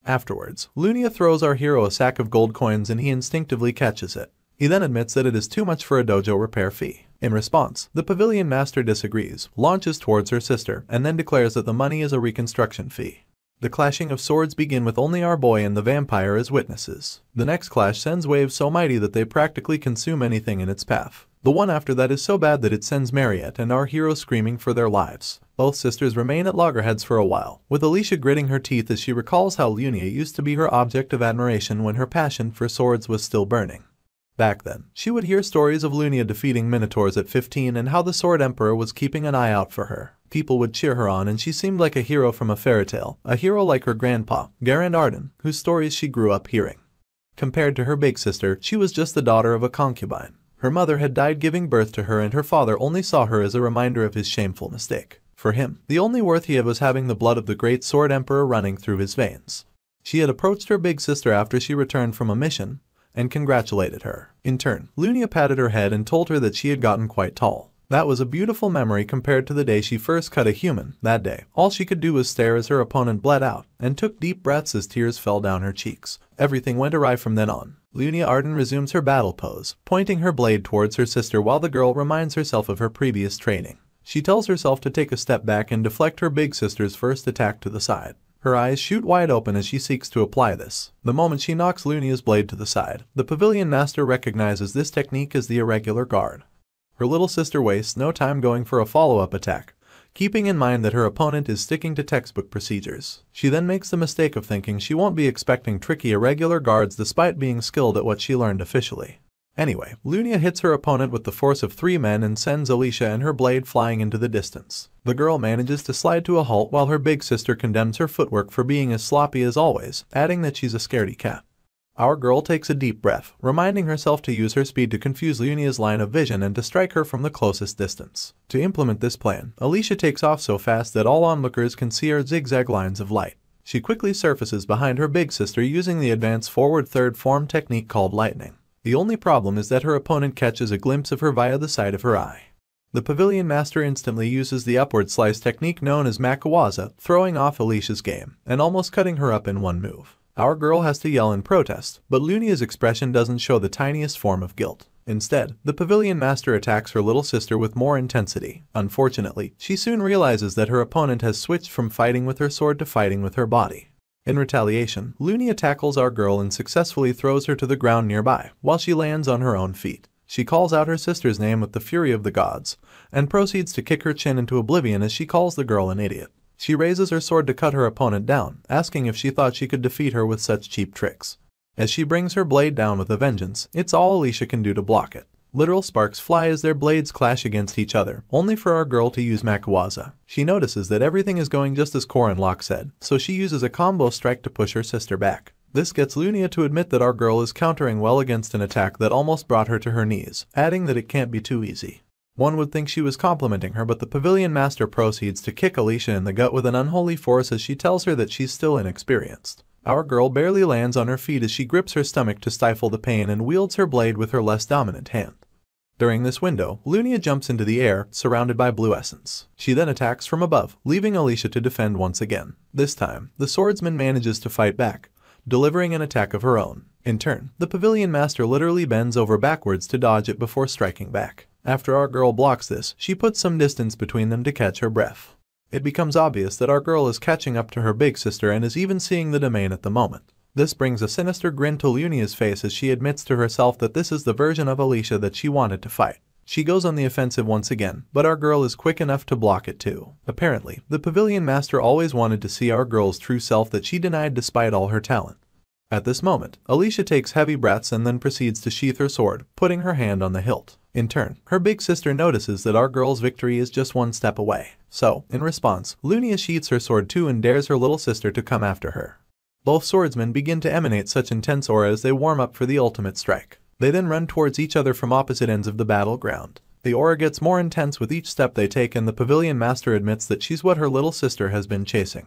Afterwards, Lunia throws our hero a sack of gold coins and he instinctively catches it. He then admits that it is too much for a dojo repair fee. In response, the pavilion master disagrees, launches towards her sister, and then declares that the money is a reconstruction fee. The clashing of swords begin with only our boy and the vampire as witnesses. The next clash sends waves so mighty that they practically consume anything in its path. The one after that is so bad that it sends Mariette and our hero screaming for their lives. Both sisters remain at loggerheads for a while, with Alicia gritting her teeth as she recalls how Lunia used to be her object of admiration when her passion for swords was still burning. Back then, she would hear stories of Lunia defeating minotaurs at 15 and how the Sword Emperor was keeping an eye out for her. People would cheer her on and she seemed like a hero from a fairy tale, a hero like her grandpa, Garand Arden, whose stories she grew up hearing. Compared to her big sister, she was just the daughter of a concubine. Her mother had died giving birth to her and her father only saw her as a reminder of his shameful mistake. For him, the only worth he had was having the blood of the great Sword Emperor running through his veins. She had approached her big sister after she returned from a mission, and congratulated her. In turn, Lunia patted her head and told her that she had gotten quite tall. That was a beautiful memory compared to the day she first cut a human. That day, all she could do was stare as her opponent bled out, and took deep breaths as tears fell down her cheeks. Everything went awry from then on. Lunia Arden resumes her battle pose, pointing her blade towards her sister while the girl reminds herself of her previous training. She tells herself to take a step back and deflect her big sister's first attack to the side. Her eyes shoot wide open as she seeks to apply this. The moment she knocks Lunia's blade to the side, the pavilion master recognizes this technique as the irregular guard. Her little sister wastes no time going for a follow-up attack, keeping in mind that her opponent is sticking to textbook procedures. She then makes the mistake of thinking she won't be expecting tricky irregular guards despite being skilled at what she learned officially. Anyway, Lunia hits her opponent with the force of 3 men and sends Alicia and her blade flying into the distance. The girl manages to slide to a halt while her big sister condemns her footwork for being as sloppy as always, adding that she's a scaredy cat. Our girl takes a deep breath, reminding herself to use her speed to confuse Lunia's line of vision and to strike her from the closest distance. To implement this plan, Alicia takes off so fast that all onlookers can see her zigzag lines of light. She quickly surfaces behind her big sister using the advanced forward third form technique called lightning. The only problem is that her opponent catches a glimpse of her via the side of her eye. The pavilion master instantly uses the upward slice technique known as Makawaza, throwing off Alicia's game, and almost cutting her up in one move. Our girl has to yell in protest, but Lunia's expression doesn't show the tiniest form of guilt. Instead, the pavilion master attacks her little sister with more intensity. Unfortunately, she soon realizes that her opponent has switched from fighting with her sword to fighting with her body. In retaliation, Lunia tackles our girl and successfully throws her to the ground nearby, while she lands on her own feet. She calls out her sister's name with the fury of the gods, and proceeds to kick her chin into oblivion as she calls the girl an idiot. She raises her sword to cut her opponent down, asking if she thought she could defeat her with such cheap tricks. As she brings her blade down with a vengeance, it's all Alicia can do to block it. Literal sparks fly as their blades clash against each other, only for our girl to use Makawaza. She notices that everything is going just as Corin Locke said, so she uses a combo strike to push her sister back. This gets Lunia to admit that our girl is countering well against an attack that almost brought her to her knees, adding that it can't be too easy. One would think she was complimenting her, but the pavilion master proceeds to kick Alicia in the gut with an unholy force as she tells her that she's still inexperienced. Our girl barely lands on her feet as she grips her stomach to stifle the pain and wields her blade with her less dominant hand. During this window, Lunia jumps into the air, surrounded by blue essence. She then attacks from above, leaving Alicia to defend once again. This time, the swordsman manages to fight back, delivering an attack of her own. In turn, the pavilion master literally bends over backwards to dodge it before striking back. After our girl blocks this, she puts some distance between them to catch her breath. It becomes obvious that our girl is catching up to her big sister and is even seeing the domain at the moment. This brings a sinister grin to Lunia's face as she admits to herself that this is the version of Alicia that she wanted to fight. She goes on the offensive once again, but our girl is quick enough to block it too. Apparently, the pavilion master always wanted to see our girl's true self that she denied despite all her talent. At this moment, Alicia takes heavy breaths and then proceeds to sheath her sword, putting her hand on the hilt. In turn, her big sister notices that our girl's victory is just one step away. So, in response, Lunia sheaths her sword too and dares her little sister to come after her. Both swordsmen begin to emanate such intense aura as they warm up for the ultimate strike. They then run towards each other from opposite ends of the battleground. The aura gets more intense with each step they take, and the Pavilion Master admits that she's what her little sister has been chasing.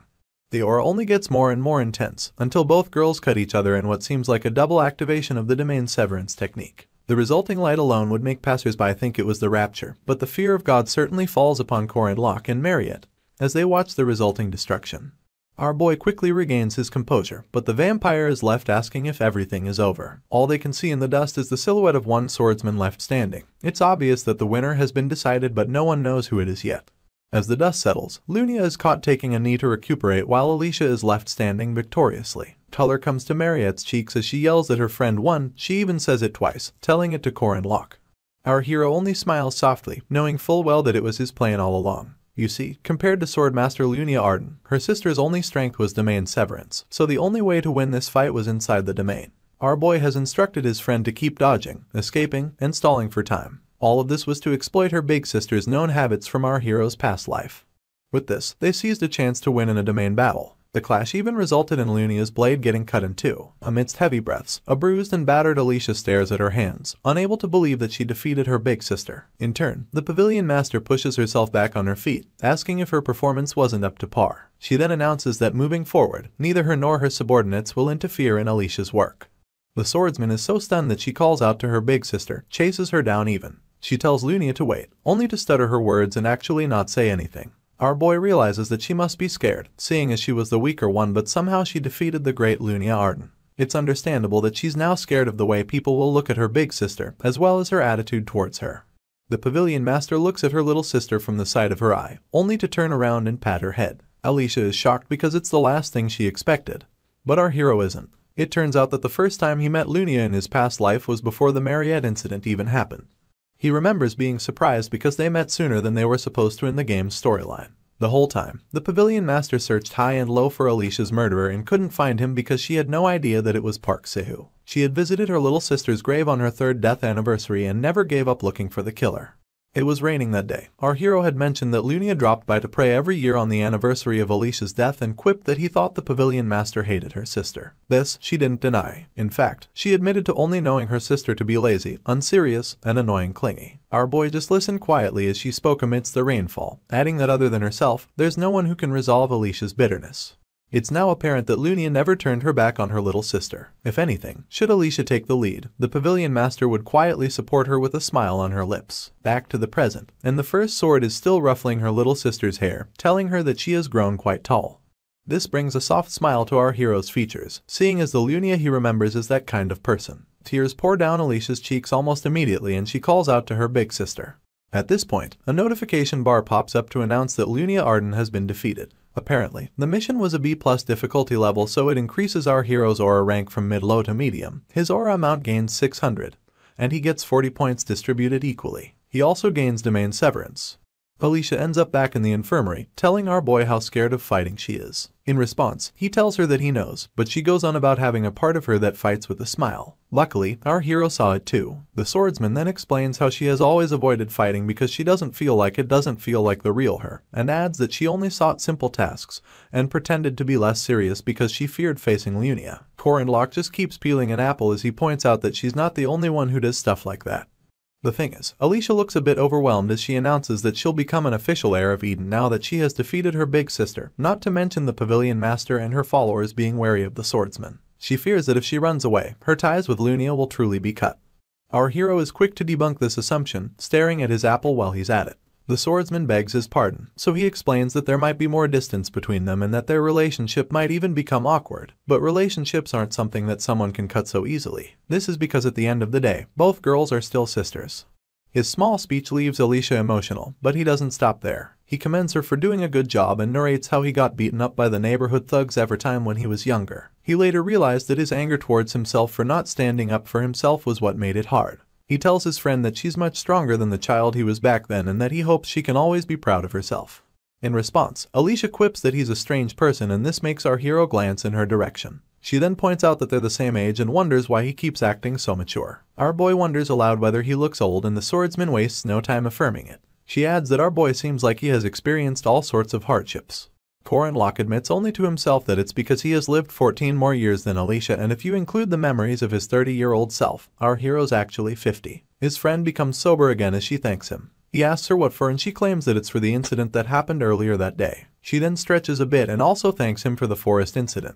The aura only gets more and more intense, until both girls cut each other in what seems like a double activation of the domain severance technique. The resulting light alone would make passersby think it was the rapture, but the fear of God certainly falls upon Corin, Locke, and Marriott as they watch the resulting destruction. Our boy quickly regains his composure, but the vampire is left asking if everything is over. All they can see in the dust is the silhouette of one swordsman left standing. It's obvious that the winner has been decided, but no one knows who it is yet. As the dust settles, Lunia is caught taking a knee to recuperate while Alicia is left standing victoriously. Color comes to Marriott's cheeks as she yells that her friend won. She even says it twice, telling it to Corin, Locke. Our hero only smiles softly, knowing full well that it was his plan all along. You see, compared to Swordmaster Lunia Arden, her sister's only strength was domain severance, so the only way to win this fight was inside the domain. Our boy has instructed his friend to keep dodging, escaping, and stalling for time. All of this was to exploit her big sister's known habits from our hero's past life. With this, they seized a chance to win in a domain battle. The clash even resulted in Lunia's blade getting cut in two. Amidst heavy breaths, a bruised and battered Alicia stares at her hands, unable to believe that she defeated her big sister. In turn, the Pavilion Master pushes herself back on her feet, asking if her performance wasn't up to par. She then announces that moving forward, neither her nor her subordinates will interfere in Alicia's work. The swordsman is so stunned that she calls out to her big sister, chases her down even. She tells Lunia to wait, only to stutter her words and actually not say anything. Our boy realizes that she must be scared, seeing as she was the weaker one, but somehow she defeated the great Lunia Arden. It's understandable that she's now scared of the way people will look at her big sister, as well as her attitude towards her. The Pavilion Master looks at her little sister from the side of her eye, only to turn around and pat her head. Alicia is shocked because it's the last thing she expected. But our hero isn't. It turns out that the first time he met Lunia in his past life was before the Marriott incident even happened. He remembers being surprised because they met sooner than they were supposed to in the game's storyline. The whole time, the Pavilion Master searched high and low for Alicia's murderer and couldn't find him because she had no idea that it was Park Sehu. She had visited her little sister's grave on her 3rd death anniversary and never gave up looking for the killer. It was raining that day. Our hero had mentioned that Lunia dropped by to pray every year on the anniversary of Alicia's death and quipped that he thought the Pavilion Master hated her sister. This, she didn't deny. In fact, she admitted to only knowing her sister to be lazy, unserious, and annoying clingy. Our boy just listened quietly as she spoke amidst the rainfall, adding that other than herself, there's no one who can resolve Alicia's bitterness. It's now apparent that Lunia never turned her back on her little sister. If anything, should Alicia take the lead, the Pavilion Master would quietly support her with a smile on her lips. Back to the present, and the first sword is still ruffling her little sister's hair, telling her that she has grown quite tall. This brings a soft smile to our hero's features, seeing as the Lunia he remembers is that kind of person. Tears pour down Alicia's cheeks almost immediately and she calls out to her big sister. At this point, a notification bar pops up to announce that Lunia Arden has been defeated. Apparently, the mission was a B+ difficulty level, so it increases our hero's aura rank from mid-low to medium. His aura amount gains 600, and he gets 40 points distributed equally. He also gains domain severance. Alicia ends up back in the infirmary, telling our boy how scared of fighting she is. In response, he tells her that he knows, but she goes on about having a part of her that fights with a smile. Luckily, our hero saw it too. The swordsman then explains how she has always avoided fighting because she doesn't feel like the real her, and adds that she only sought simple tasks, and pretended to be less serious because she feared facing Lunia. Corin Locke just keeps peeling an apple as he points out that she's not the only one who does stuff like that. The thing is, Alicia looks a bit overwhelmed as she announces that she'll become an official heir of Eden now that she has defeated her big sister, not to mention the Pavilion Master and her followers being wary of the swordsman. She fears that if she runs away, her ties with Lunia will truly be cut. Our hero is quick to debunk this assumption, staring at his apple while he's at it. The swordsman begs his pardon, so he explains that there might be more distance between them and that their relationship might even become awkward. But relationships aren't something that someone can cut so easily. This is because at the end of the day, both girls are still sisters. His small speech leaves Alicia emotional, but he doesn't stop there. He commends her for doing a good job and narrates how he got beaten up by the neighborhood thugs every time when he was younger. He later realized that his anger towards himself for not standing up for himself was what made it hard. He tells his friend that she's much stronger than the child he was back then and that he hopes she can always be proud of herself. In response, Alicia quips that he's a strange person and this makes our hero glance in her direction. She then points out that they're the same age and wonders why he keeps acting so mature. Our boy wonders aloud whether he looks old, and the swordsman wastes no time affirming it. She adds that our boy seems like he has experienced all sorts of hardships. Corin admits only to himself that it's because he has lived 14 more years than Alicia, and if you include the memories of his 30-year-old self, our hero's actually 50. His friend becomes sober again as she thanks him. He asks her what for, and she claims that it's for the incident that happened earlier that day. She then stretches a bit and also thanks him for the forest incident.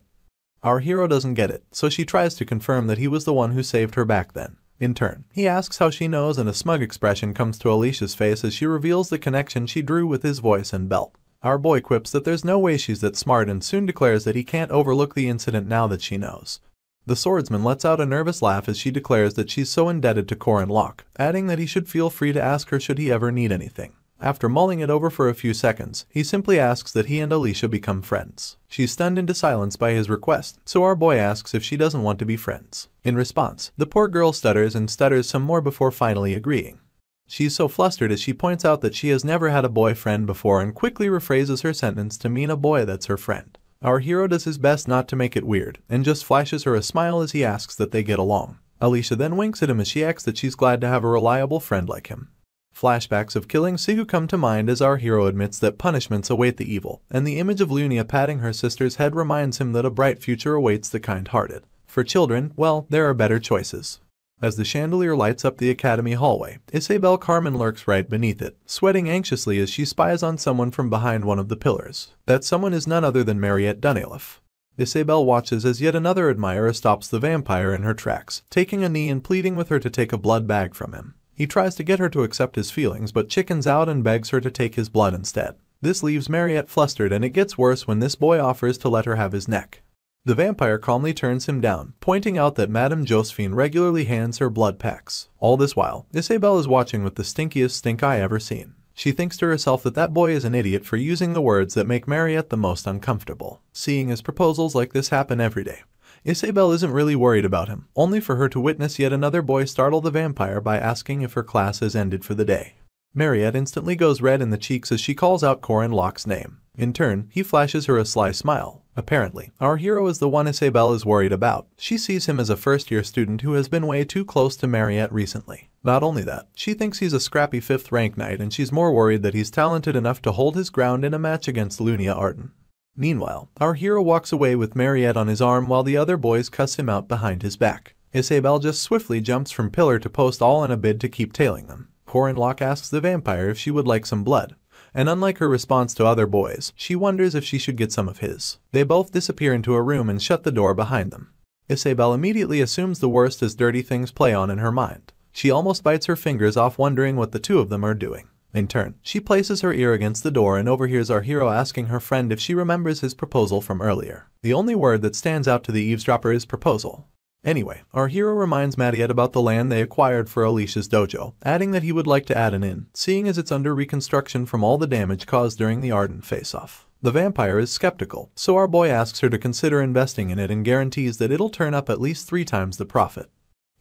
Our hero doesn't get it, so she tries to confirm that he was the one who saved her back then. In turn, he asks how she knows, and a smug expression comes to Alicia's face as she reveals the connection she drew with his voice and belt. Our boy quips that there's no way she's that smart and soon declares that he can't overlook the incident now that she knows. The swordsman lets out a nervous laugh as she declares that she's so indebted to Corin, adding that he should feel free to ask her should he ever need anything. After mulling it over for a few seconds, he simply asks that he and Alicia become friends. She's stunned into silence by his request, so our boy asks if she doesn't want to be friends. In response, the poor girl stutters and stutters some more before finally agreeing. She's so flustered as she points out that she has never had a boyfriend before and quickly rephrases her sentence to mean a boy that's her friend. Our hero does his best not to make it weird and just flashes her a smile as he asks that they get along. Alicia then winks at him as she acts that she's glad to have a reliable friend like him. Flashbacks of killing Sigu come to mind as our hero admits that punishments await the evil, and the image of Lunia patting her sister's head reminds him that a bright future awaits the kind-hearted. For children, well, there are better choices. As the chandelier lights up the academy hallway, Isabel Carmen lurks right beneath it, sweating anxiously as she spies on someone from behind one of the pillars. That someone is none other than Mariette Dunilef. Isabel watches as yet another admirer stops the vampire in her tracks, taking a knee and pleading with her to take a blood bag from him. He tries to get her to accept his feelings but chickens out and begs her to take his blood instead. This leaves Mariette flustered, and it gets worse when this boy offers to let her have his neck. The vampire calmly turns him down, pointing out that Madame Josephine regularly hands her blood packs. All this while, Isabel is watching with the stinkiest stink eye ever seen. She thinks to herself that that boy is an idiot for using the words that make Mariette the most uncomfortable. Seeing as proposals like this happen every day, Isabel isn't really worried about him, only for her to witness yet another boy startle the vampire by asking if her class has ended for the day. Mariette instantly goes red in the cheeks as she calls out Corin's name. In turn, he flashes her a sly smile. Apparently, our hero is the one Isabel is worried about. She sees him as a first-year student who has been way too close to Mariette recently. Not only that, she thinks he's a scrappy 5th rank knight, and she's more worried that he's talented enough to hold his ground in a match against Lunia Arden. Meanwhile, our hero walks away with Mariette on his arm while the other boys cuss him out behind his back. Isabel just swiftly jumps from pillar to post, all in a bid to keep tailing them. Corin asks the vampire if she would like some blood, and unlike her response to other boys, she wonders if she should get some of his. They both disappear into a room and shut the door behind them. Isabel immediately assumes the worst as dirty things play on in her mind. She almost bites her fingers off, wondering what the two of them are doing. In turn, she places her ear against the door and overhears our hero asking her friend if she remembers his proposal from earlier. The only word that stands out to the eavesdropper is proposal. Anyway, our hero reminds Mariette about the land they acquired for Alicia's dojo, adding that he would like to add an inn, seeing as it's under reconstruction from all the damage caused during the Arden face-off. The vampire is skeptical, so our boy asks her to consider investing in it and guarantees that it'll turn up at least 3 times the profit.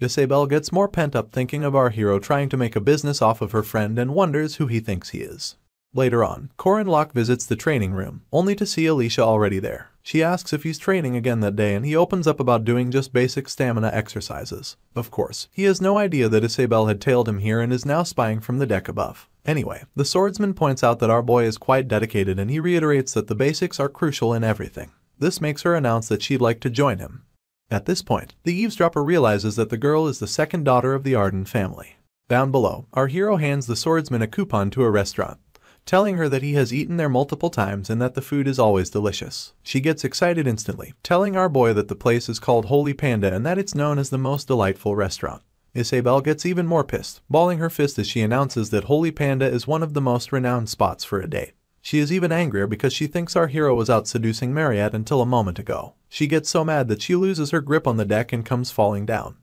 Isabel gets more pent up thinking of our hero trying to make a business off of her friend and wonders who he thinks he is. Later on, Corin visits the training room, only to see Alicia already there. She asks if he's training again that day, and he opens up about doing just basic stamina exercises. Of course, he has no idea that Isabel had tailed him here and is now spying from the deck above. Anyway, the swordsman points out that our boy is quite dedicated, and he reiterates that the basics are crucial in everything. This makes her announce that she'd like to join him. At this point, the eavesdropper realizes that the girl is the second daughter of the Arden family. Down below, our hero hands the swordsman a coupon to a restaurant, telling her that he has eaten there multiple times and that the food is always delicious. She gets excited instantly, telling our boy that the place is called Holy Panda and that it's known as the most delightful restaurant. Isabel gets even more pissed, balling her fist as she announces that Holy Panda is one of the most renowned spots for a date. She is even angrier because she thinks our hero was out seducing Mariette until a moment ago. She gets so mad that she loses her grip on the deck and comes falling down.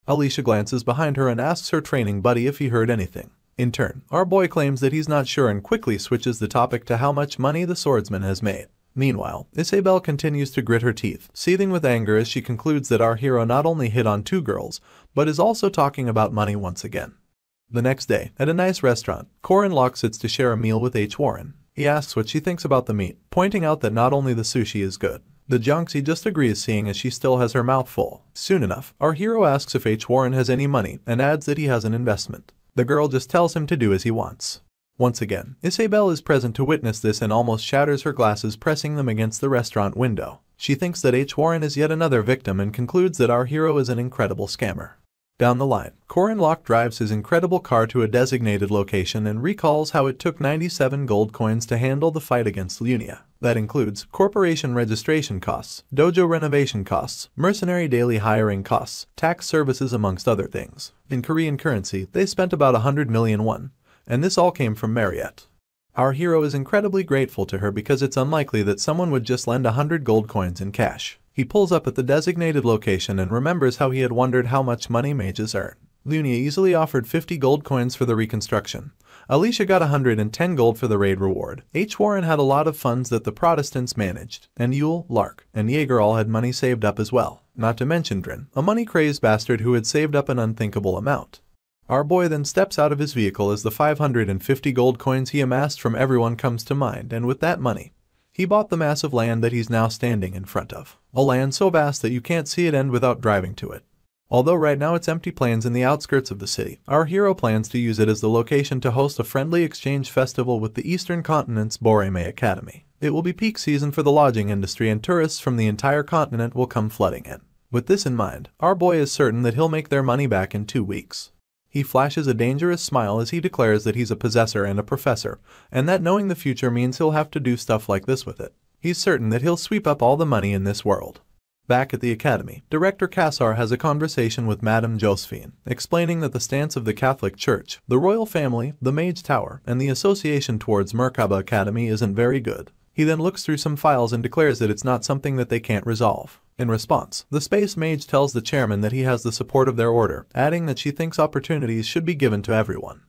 Alicia glances behind her and asks her training buddy if he heard anything. In turn, our boy claims that he's not sure and quickly switches the topic to how much money the swordsman has made. Meanwhile, Isabel continues to grit her teeth, seething with anger as she concludes that our hero not only hit on 2 girls, but is also talking about money once again. The next day, at a nice restaurant, Corin sits to share a meal with H. Warren. He asks what she thinks about the meat, pointing out that not only the sushi is good, The Jonxie just agrees, seeing as she still has her mouth full. Soon enough, our hero asks if H. Warren has any money and adds that he has an investment. The girl just tells him to do as he wants. Once again, Isabelle is present to witness this and almost shatters her glasses, pressing them against the restaurant window. She thinks that H. Warren is yet another victim and concludes that our hero is an incredible scammer. Down the line, Corin drives his incredible car to a designated location and recalls how it took 97 gold coins to handle the fight against Lunia. That includes corporation registration costs, dojo renovation costs, mercenary daily hiring costs, tax services, amongst other things. In Korean currency, they spent about 100 million won, and this all came from Marriott. Our hero is incredibly grateful to her because it's unlikely that someone would just lend 100 gold coins in cash. He pulls up at the designated location and remembers how he had wondered how much money mages earn. Lunia easily offered 50 gold coins for the reconstruction. Alicia got 110 gold for the raid reward. H. Warren had a lot of funds that the Protestants managed, and Yule, Lark, and Jaeger all had money saved up as well. Not to mention Drin, a money-crazed bastard who had saved up an unthinkable amount. Our boy then steps out of his vehicle as the 550 gold coins he amassed from everyone comes to mind, and with that money, he bought the massive land that he's now standing in front of. A land so vast that you can't see it end without driving to it. Although right now it's empty plains in the outskirts of the city, our hero plans to use it as the location to host a friendly exchange festival with the Eastern Continent's Boreme Academy. It will be peak season for the lodging industry and tourists from the entire continent will come flooding in. With this in mind, our boy is certain that he'll make their money back in 2 weeks. He flashes a dangerous smile as he declares that he's a possessor and a professor, and that knowing the future means he'll have to do stuff like this with it. He's certain that he'll sweep up all the money in this world. Back at the academy, Director Kassar has a conversation with Madame Josephine, explaining that the stance of the Catholic Church, the royal family, the Mage Tower, and the association towards Merkaba Academy isn't very good. He then looks through some files and declares that it's not something that they can't resolve. In response, the Space Mage tells the chairman that he has the support of their order, adding that she thinks opportunities should be given to everyone.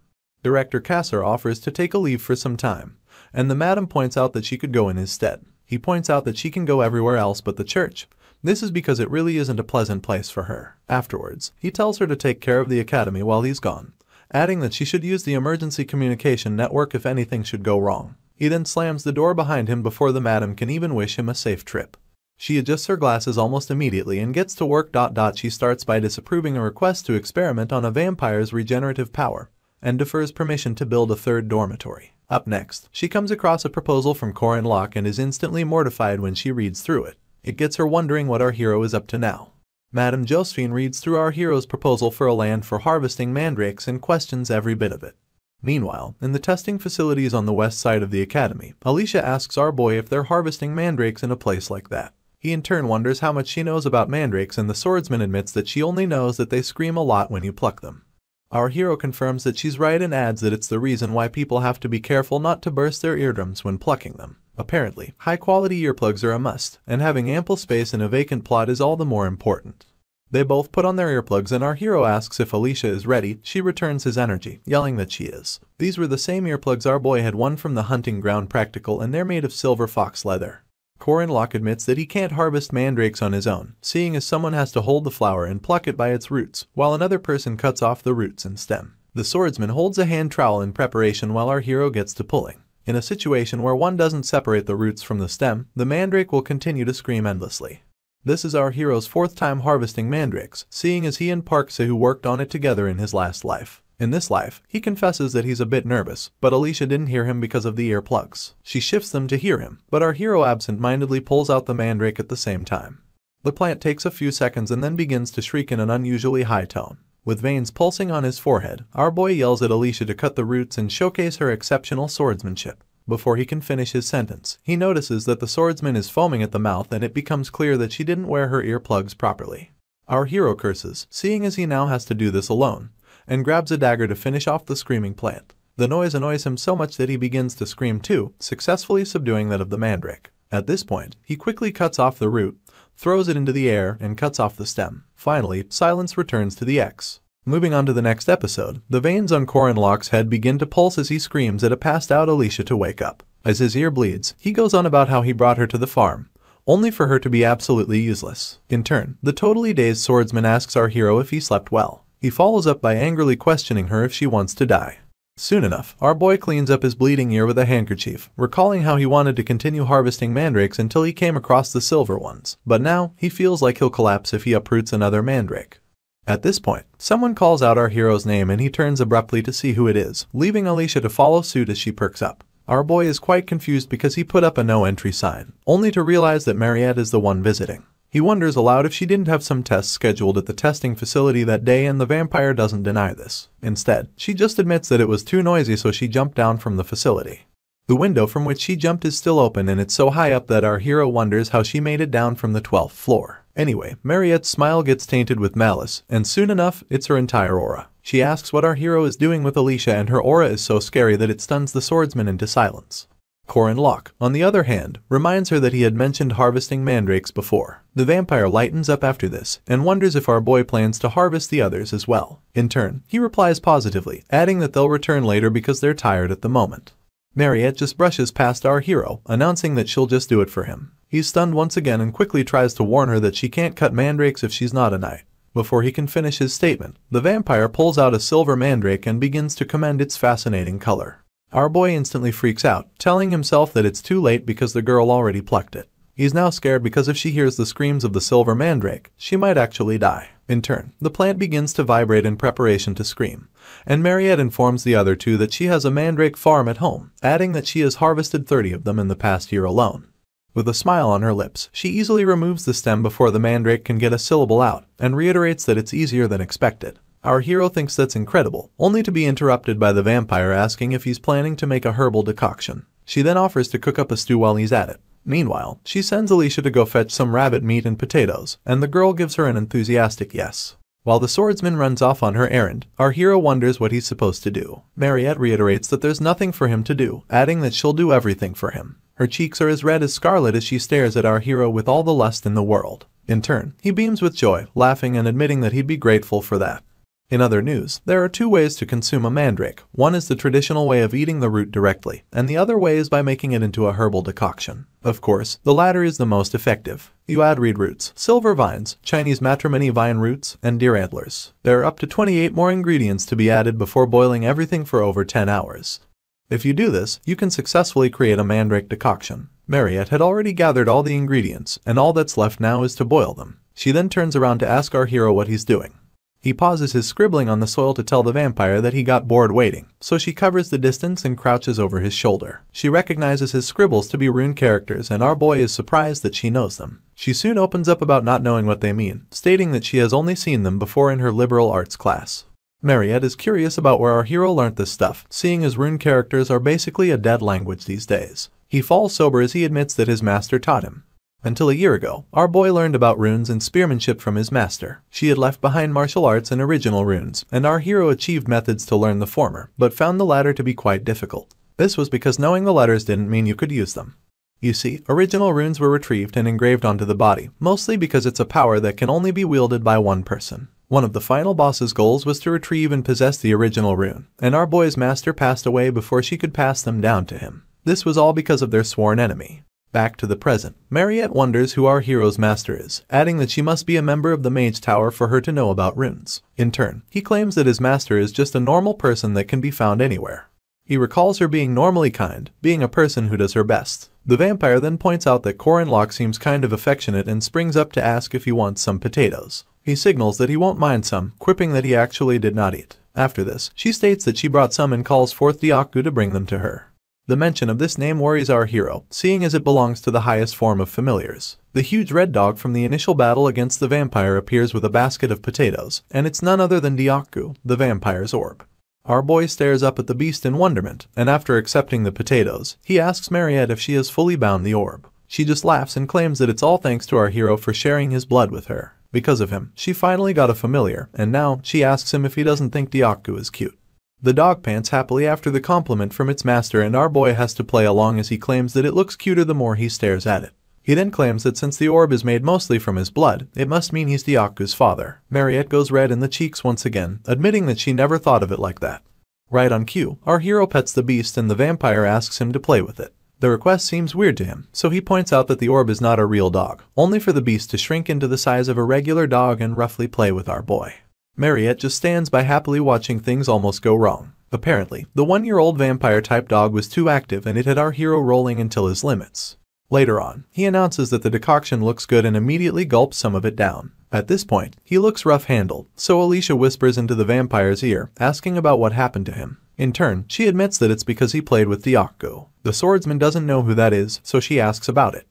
Director Kassar offers to take a leave for some time, and the madam points out that she could go in his stead. He points out that she can go everywhere else but the church. This is because it really isn't a pleasant place for her. Afterwards, he tells her to take care of the academy while he's gone, adding that she should use the emergency communication network if anything should go wrong. He then slams the door behind him before the madam can even wish him a safe trip. She adjusts her glasses almost immediately and gets to work. She starts by disapproving a request to experiment on a vampire's regenerative power, and defers permission to build a 3rd dormitory. Up next, she comes across a proposal from Corin and is instantly mortified when she reads through it. It gets her wondering what our hero is up to now. Madame Josephine reads through our hero's proposal for a land for harvesting mandrakes and questions every bit of it. Meanwhile, in the testing facilities on the west side of the academy, Alicia asks our boy if they're harvesting mandrakes in a place like that. He in turn wonders how much she knows about mandrakes, and the swordsman admits that she only knows that they scream a lot when you pluck them. Our hero confirms that she's right and adds that it's the reason why people have to be careful not to burst their eardrums when plucking them. Apparently, high-quality earplugs are a must, and having ample space in a vacant plot is all the more important. They both put on their earplugs and our hero asks if Alicia is ready. She returns his energy, yelling that she is. These were the same earplugs our boy had won from the hunting ground practical, and they're made of silver fox leather. Corin admits that he can't harvest mandrakes on his own, seeing as someone has to hold the flower and pluck it by its roots, while another person cuts off the roots and stem. The swordsman holds a hand trowel in preparation while our hero gets to pulling. In a situation where one doesn't separate the roots from the stem, the mandrake will continue to scream endlessly. This is our hero's 4th time harvesting mandrakes, seeing as he and Parkse who worked on it together in his last life. In this life, he confesses that he's a bit nervous, but Alicia didn't hear him because of the earplugs. She shifts them to hear him, but our hero absent-mindedly pulls out the mandrake at the same time. The plant takes a few seconds and then begins to shriek in an unusually high tone. With veins pulsing on his forehead, our boy yells at Alicia to cut the roots and showcase her exceptional swordsmanship. Before he can finish his sentence, he notices that the swordsman is foaming at the mouth, and it becomes clear that she didn't wear her earplugs properly. Our hero curses, seeing as he now has to do this alone, and grabs a dagger to finish off the screaming plant. The noise annoys him so much that he begins to scream too, successfully subduing that of the mandrake. At this point, he quickly cuts off the root, throws it into the air, and cuts off the stem. Finally, silence returns to the X. Moving on to the next episode, the veins on Corin's head begin to pulse as he screams at a passed-out Alicia to wake up. As his ear bleeds, he goes on about how he brought her to the farm, only for her to be absolutely useless. In turn, the totally dazed swordsman asks our hero if he slept well. He follows up by angrily questioning her if she wants to die. Soon enough, our boy cleans up his bleeding ear with a handkerchief, recalling how he wanted to continue harvesting mandrakes until he came across the silver ones, but now he feels like he'll collapse if he uproots another mandrake. At this point, someone calls out our hero's name and he turns abruptly to see who it is, leaving Alicia to follow suit as she perks up. Our boy is quite confused because he put up a no entry sign, only to realize that Mariette is the one visiting. He wonders aloud if she didn't have some tests scheduled at the testing facility that day, and the vampire doesn't deny this. Instead, she just admits that it was too noisy, so she jumped down from the facility. The window from which she jumped is still open, and it's so high up that our hero wonders how she made it down from the 12th floor. Anyway, Mariette's smile gets tainted with malice, and soon enough, it's her entire aura. She asks what our hero is doing with Alicia, and her aura is so scary that it stuns the swordsman into silence. Corin, on the other hand, reminds her that he had mentioned harvesting mandrakes before. The vampire lightens up after this and wonders if our boy plans to harvest the others as well. In turn, he replies positively, adding that they'll return later because they're tired at the moment. Mariette just brushes past our hero, announcing that she'll just do it for him. He's stunned once again and quickly tries to warn her that she can't cut mandrakes if she's not a knight. Before he can finish his statement, the vampire pulls out a silver mandrake and begins to commend its fascinating color. Our boy instantly freaks out, telling himself that it's too late because the girl already plucked it. He's now scared because if she hears the screams of the silver mandrake, she might actually die. In turn, the plant begins to vibrate in preparation to scream, and Mariette informs the other two that she has a mandrake farm at home, adding that she has harvested 30 of them in the past year alone. With a smile on her lips, she easily removes the stem before the mandrake can get a syllable out, and reiterates that it's easier than expected. Our hero thinks that's incredible, only to be interrupted by the vampire asking if he's planning to make a herbal decoction. She then offers to cook up a stew while he's at it. Meanwhile, she sends Alicia to go fetch some rabbit meat and potatoes, and the girl gives her an enthusiastic yes. While the swordsman runs off on her errand, our hero wonders what he's supposed to do. Mariette reiterates that there's nothing for him to do, adding that she'll do everything for him. Her cheeks are as red as scarlet as she stares at our hero with all the lust in the world. In turn, he beams with joy, laughing and admitting that he'd be grateful for that. In other news, there are two ways to consume a mandrake. One is the traditional way of eating the root directly, and the other way is by making it into a herbal decoction. Of course, the latter is the most effective. You add reed roots, silver vines, Chinese matrimony vine roots, and deer antlers. There are up to 28 more ingredients to be added before boiling everything for over 10 hours. If you do this, you can successfully create a mandrake decoction. Mariette had already gathered all the ingredients, and all that's left now is to boil them. She then turns around to ask our hero what he's doing. He pauses his scribbling on the soil to tell the vampire that he got bored waiting, so she covers the distance and crouches over his shoulder. She recognizes his scribbles to be rune characters, and our boy is surprised that she knows them. She soon opens up about not knowing what they mean, stating that she has only seen them before in her liberal arts class. Mariette is curious about where our hero learnt this stuff, seeing as rune characters are basically a dead language these days. He falls sober as he admits that his master taught him. Until a year ago, our boy learned about runes and spearmanship from his master. She had left behind martial arts and original runes, and our hero achieved methods to learn the former, but found the latter to be quite difficult. This was because knowing the letters didn't mean you could use them. You see, original runes were retrieved and engraved onto the body, mostly because it's a power that can only be wielded by one person. One of the final boss's goals was to retrieve and possess the original rune, and our boy's master passed away before she could pass them down to him. This was all because of their sworn enemy. Back to the present, Mariette wonders who our hero's master is, adding that she must be a member of the Mage Tower for her to know about runes. In turn, he claims that his master is just a normal person that can be found anywhere. He recalls her being normally kind, being a person who does her best. The vampire then points out that Corin seems kind of affectionate and springs up to ask if he wants some potatoes. He signals that he won't mind some, quipping that he actually did not eat. After this, she states that she brought some and calls forth Otaku to bring them to her. The mention of this name worries our hero, seeing as it belongs to the highest form of familiars. The huge red dog from the initial battle against the vampire appears with a basket of potatoes, and it's none other than Otaku, the vampire's orb. Our boy stares up at the beast in wonderment, and after accepting the potatoes, he asks Mariette if she has fully bound the orb. She just laughs and claims that it's all thanks to our hero for sharing his blood with her. Because of him, she finally got a familiar, and now she asks him if he doesn't think Otaku is cute. The dog pants happily after the compliment from its master, and our boy has to play along as he claims that it looks cuter the more he stares at it. He then claims that since the orb is made mostly from his blood, it must mean he's Otaku's father. Mariette goes red in the cheeks once again, admitting that she never thought of it like that. Right on cue, our hero pets the beast and the vampire asks him to play with it. The request seems weird to him, so he points out that the orb is not a real dog, only for the beast to shrink into the size of a regular dog and roughly play with our boy. Mariette just stands by happily watching things almost go wrong. Apparently, the 1-year-old vampire-type dog was too active and it had our hero rolling until his limits. Later on, he announces that the decoction looks good and immediately gulps some of it down. At this point, he looks rough-handled, so Alicia whispers into the vampire's ear, asking about what happened to him. In turn, she admits that it's because he played with Otaku. The swordsman doesn't know who that is, so she asks about it.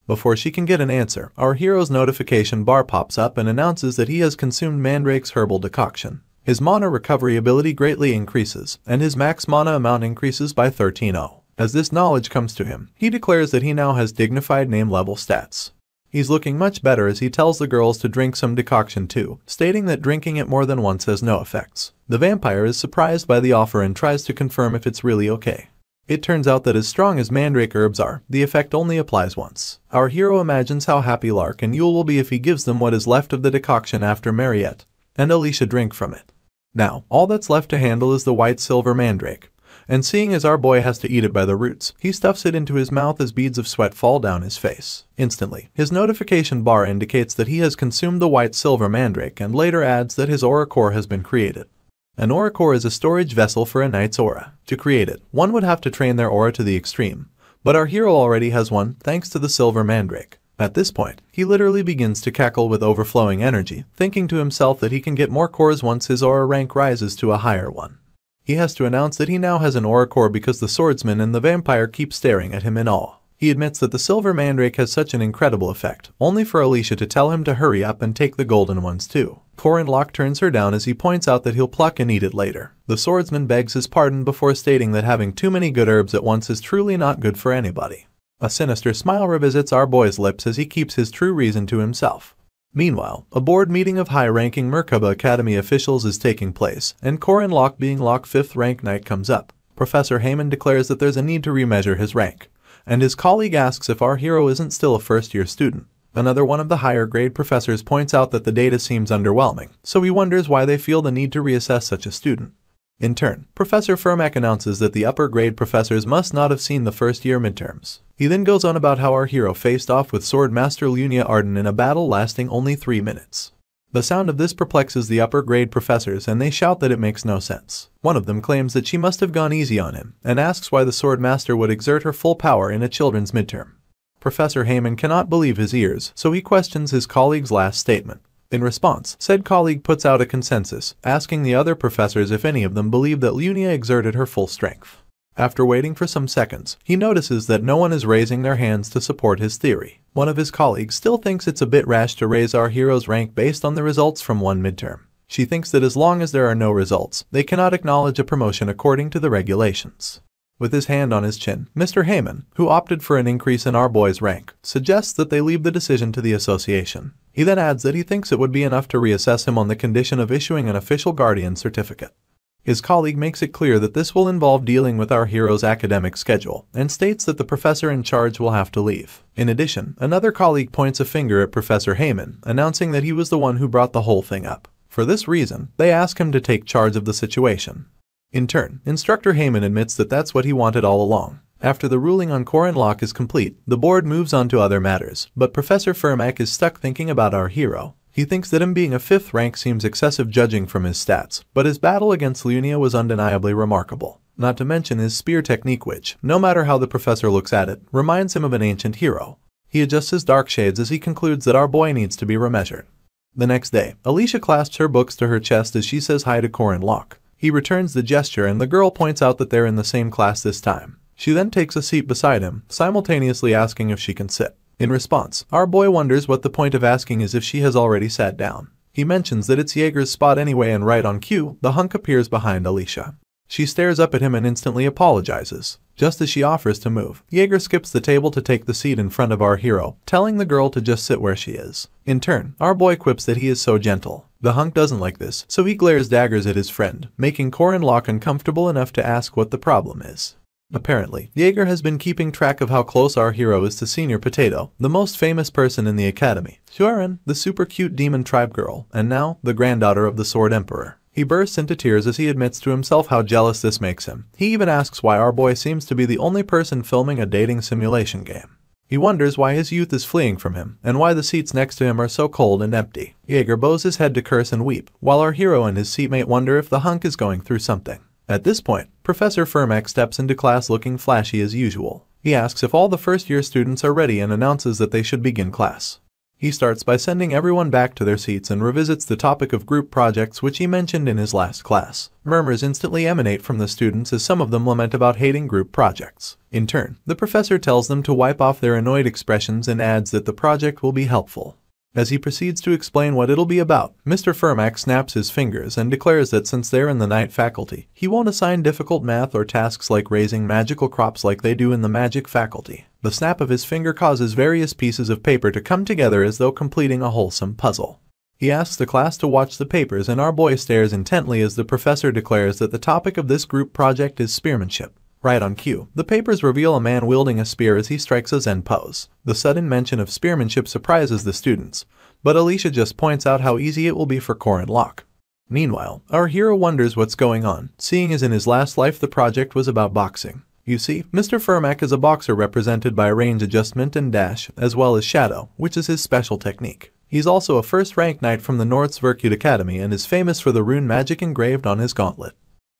Before she can get an answer, our hero's notification bar pops up and announces that he has consumed Mandrake's herbal decoction. His mana recovery ability greatly increases, and his max mana amount increases by 13-0. As this knowledge comes to him, he declares that he now has dignified name level stats. He's looking much better as he tells the girls to drink some decoction too, stating that drinking it more than once has no effects. The vampire is surprised by the offer and tries to confirm if it's really okay. It turns out that as strong as mandrake herbs are, the effect only applies once. Our hero imagines how happy Lark and Yule will be if he gives them what is left of the decoction after Mariette and Alicia drink from it. Now, all that's left to handle is the white silver mandrake. And seeing as our boy has to eat it by the roots, he stuffs it into his mouth as beads of sweat fall down his face. Instantly, his notification bar indicates that he has consumed the white silver mandrake and later adds that his aura core has been created. An aura core is a storage vessel for a knight's aura. To create it, one would have to train their aura to the extreme, but our hero already has one thanks to the silver mandrake. At this point, he literally begins to cackle with overflowing energy, thinking to himself that he can get more cores once his aura rank rises to a higher one. He has to announce that he now has an aura core because the swordsman and the vampire keep staring at him in awe. He admits that the silver mandrake has such an incredible effect, only for Alicia to tell him to hurry up and take the golden ones too. Corin turns her down as he points out that he'll pluck and eat it later. The swordsman begs his pardon before stating that having too many good herbs at once is truly not good for anybody. A sinister smile revisits our boy's lips as he keeps his true reason to himself. Meanwhile, a board meeting of high-ranking Merkaba Academy officials is taking place, and Corin being 5th rank knight comes up. Professor Heyman declares that there's a need to remeasure his rank, and his colleague asks if our hero isn't still a first-year student. Another one of the higher-grade professors points out that the data seems underwhelming, so he wonders why they feel the need to reassess such a student. In turn, Professor Firmak announces that the upper-grade professors must not have seen the first-year midterms. He then goes on about how our hero faced off with Swordmaster Lunia Arden in a battle lasting only 3 minutes. The sound of this perplexes the upper-grade professors and they shout that it makes no sense. One of them claims that she must have gone easy on him, and asks why the Swordmaster would exert her full power in a children's midterm. Professor Heyman cannot believe his ears, so he questions his colleague's last statement. In response, said colleague puts out a consensus, asking the other professors if any of them believe that Lunia exerted her full strength. After waiting for some seconds, he notices that no one is raising their hands to support his theory. One of his colleagues still thinks it's a bit rash to raise our hero's rank based on the results from one midterm. She thinks that as long as there are no results, they cannot acknowledge a promotion according to the regulations. With his hand on his chin, Mr. Heyman, who opted for an increase in our boy's rank, suggests that they leave the decision to the association. He then adds that he thinks it would be enough to reassess him on the condition of issuing an official guardian certificate. His colleague makes it clear that this will involve dealing with our hero's academic schedule, and states that the professor in charge will have to leave. In addition, another colleague points a finger at Professor Heyman, announcing that he was the one who brought the whole thing up. For this reason, they ask him to take charge of the situation. In turn, Instructor Heyman admits that that's what he wanted all along. After the ruling on Corin is complete, the board moves on to other matters, but Professor Firmak is stuck thinking about our hero. He thinks that him being a 5th rank seems excessive judging from his stats, but his battle against Lunia was undeniably remarkable. Not to mention his spear technique which, no matter how the professor looks at it, reminds him of an ancient hero. He adjusts his dark shades as he concludes that our boy needs to be remeasured. The next day, Alicia clasps her books to her chest as she says hi to Corin. He returns the gesture and the girl points out that they're in the same class this time. She then takes a seat beside him, simultaneously asking if she can sit. In response, our boy wonders what the point of asking is if she has already sat down. He mentions that it's Jaeger's spot anyway and right on cue, the hunk appears behind Alicia. She stares up at him and instantly apologizes. Just as she offers to move, Jaeger skips the table to take the seat in front of our hero, telling the girl to just sit where she is. In turn, our boy quips that he is so gentle. The hunk doesn't like this, so he glares daggers at his friend, making Corin uncomfortable enough to ask what the problem is. Apparently, Jaeger has been keeping track of how close our hero is to Senior Potato, the most famous person in the academy, Corin, the super cute demon tribe girl, and now, the granddaughter of the Sword Emperor. He bursts into tears as he admits to himself how jealous this makes him. He even asks why our boy seems to be the only person filming a dating simulation game. He wonders why his youth is fleeing from him, and why the seats next to him are so cold and empty. Jaeger bows his head to curse and weep, while our hero and his seatmate wonder if the hunk is going through something. At this point, Professor Firmak steps into class looking flashy as usual. He asks if all the first-year students are ready and announces that they should begin class. He starts by sending everyone back to their seats and revisits the topic of group projects which he mentioned in his last class. Murmurs instantly emanate from the students as some of them lament about hating group projects. In turn, the professor tells them to wipe off their annoyed expressions and adds that the project will be helpful. As he proceeds to explain what it'll be about, Mr. Firmak snaps his fingers and declares that since they're in the night faculty, he won't assign difficult math or tasks like raising magical crops like they do in the magic faculty. The snap of his finger causes various pieces of paper to come together as though completing a wholesome puzzle. He asks the class to watch the papers and our boy stares intently as the professor declares that the topic of this group project is spearmanship. Right on cue, the papers reveal a man wielding a spear as he strikes a Zen pose. The sudden mention of spearmanship surprises the students, but Alicia just points out how easy it will be for Corin Locke. Meanwhile, our hero wonders what's going on, seeing as in his last life the project was about boxing. You see, Mr. Firmak is a boxer represented by range adjustment and dash, as well as shadow, which is his special technique. He's also a first-rank knight from the North's Virtue Academy and is famous for the rune magic engraved on his gauntlet.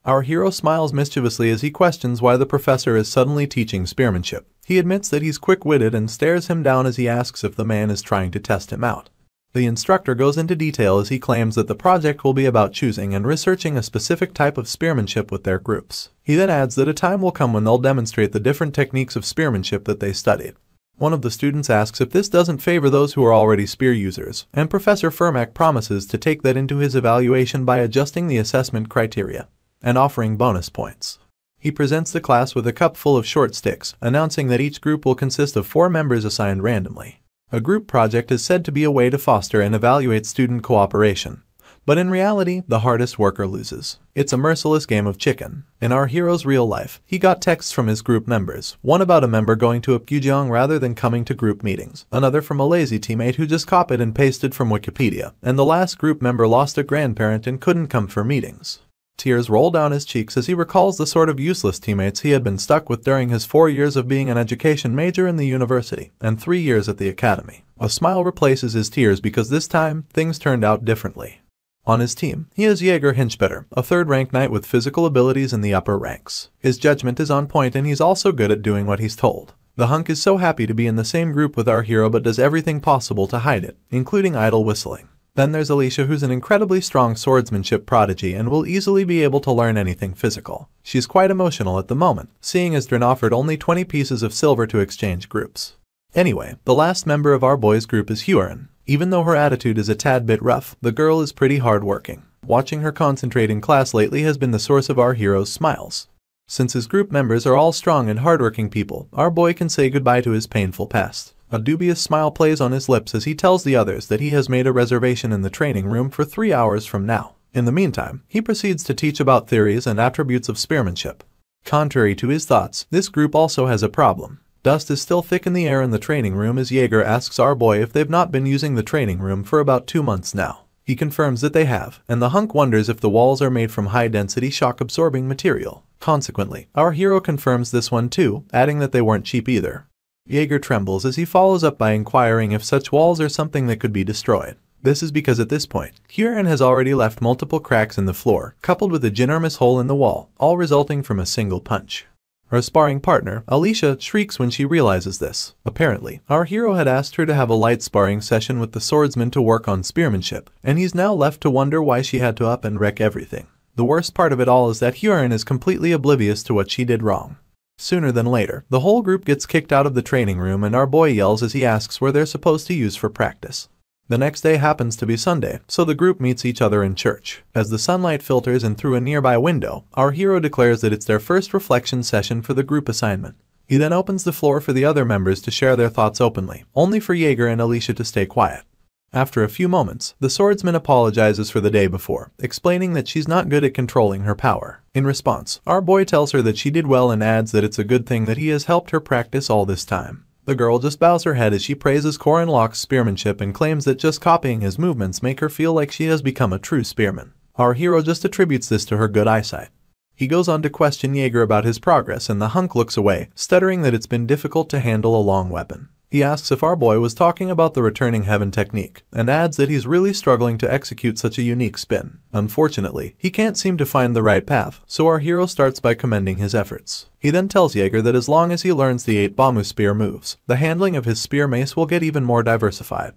Our hero smiles mischievously as he questions why the professor is suddenly teaching spearmanship. He admits that he's quick-witted and stares him down as he asks if the man is trying to test him out. The instructor goes into detail as he claims that the project will be about choosing and researching a specific type of spearmanship with their groups. He then adds that a time will come when they'll demonstrate the different techniques of spearmanship that they studied. One of the students asks if this doesn't favor those who are already spear users, and Professor Firmak promises to take that into his evaluation by adjusting the assessment criteria and offering bonus points. He presents the class with a cup full of short sticks, announcing that each group will consist of 4 members assigned randomly. A group project is said to be a way to foster and evaluate student cooperation, but in reality, the hardest worker loses. It's a merciless game of chicken. In our hero's real life, he got texts from his group members, one about a member going to a Pyeongchang rather than coming to group meetings, another from a lazy teammate who just copied and pasted from Wikipedia, and the last group member lost a grandparent and couldn't come for meetings. Tears roll down his cheeks as he recalls the sort of useless teammates he had been stuck with during his 4 years of being an education major in the university and 3 years at the academy. A smile replaces his tears because this time, things turned out differently. On his team, he has Jaeger Hinchbetter, a 3rd-ranked knight with physical abilities in the upper ranks. His judgment is on point and he's also good at doing what he's told. The hunk is so happy to be in the same group with our hero but does everything possible to hide it, including idle whistling. Then there's Alicia, who's an incredibly strong swordsmanship prodigy and will easily be able to learn anything physical. She's quite emotional at the moment, seeing as Dren offered only 20 pieces of silver to exchange groups. Anyway, the last member of our boys' group is Corin. Even though her attitude is a tad bit rough, the girl is pretty hardworking. Watching her concentrate in class lately has been the source of our hero's smiles. Since his group members are all strong and hardworking people, our boy can say goodbye to his painful past. A dubious smile plays on his lips as he tells the others that he has made a reservation in the training room for 3 hours from now. In the meantime, he proceeds to teach about theories and attributes of spearmanship. Contrary to his thoughts, this group also has a problem. Dust is still thick in the air in the training room as Jaeger asks our boy if they've not been using the training room for about 2 months now. He confirms that they have, and the hunk wonders if the walls are made from high-density shock-absorbing material. Consequently, our hero confirms this one too, adding that they weren't cheap either. Jaeger trembles as he follows up by inquiring if such walls are something that could be destroyed. This is because at this point, Corin has already left multiple cracks in the floor, coupled with a ginormous hole in the wall, all resulting from a single punch. Her sparring partner, Alicia, shrieks when she realizes this. Apparently, our hero had asked her to have a light sparring session with the swordsman to work on spearmanship, and he's now left to wonder why she had to up and wreck everything. The worst part of it all is that Corin is completely oblivious to what she did wrong. Sooner than later, the whole group gets kicked out of the training room and our boy yells as he asks where they're supposed to use for practice. The next day happens to be Sunday, so the group meets each other in church. As the sunlight filters in through a nearby window, our hero declares that it's their first reflection session for the group assignment. He then opens the floor for the other members to share their thoughts openly, only for Jaeger and Alicia to stay quiet. After a few moments, the swordsman apologizes for the day before, explaining that she's not good at controlling her power. In response, our boy tells her that she did well and adds that it's a good thing that he has helped her practice all this time. The girl just bows her head as she praises Corin Locke's spearmanship and claims that just copying his movements make her feel like she has become a true spearman. Our hero just attributes this to her good eyesight. He goes on to question Jaeger about his progress and the hunk looks away, stuttering that it's been difficult to handle a long weapon. He asks if our boy was talking about the returning heaven technique, and adds that he's really struggling to execute such a unique spin. Unfortunately, he can't seem to find the right path, so our hero starts by commending his efforts. He then tells Jaeger that as long as he learns the 8 Bamu spear moves, the handling of his spear mace will get even more diversified.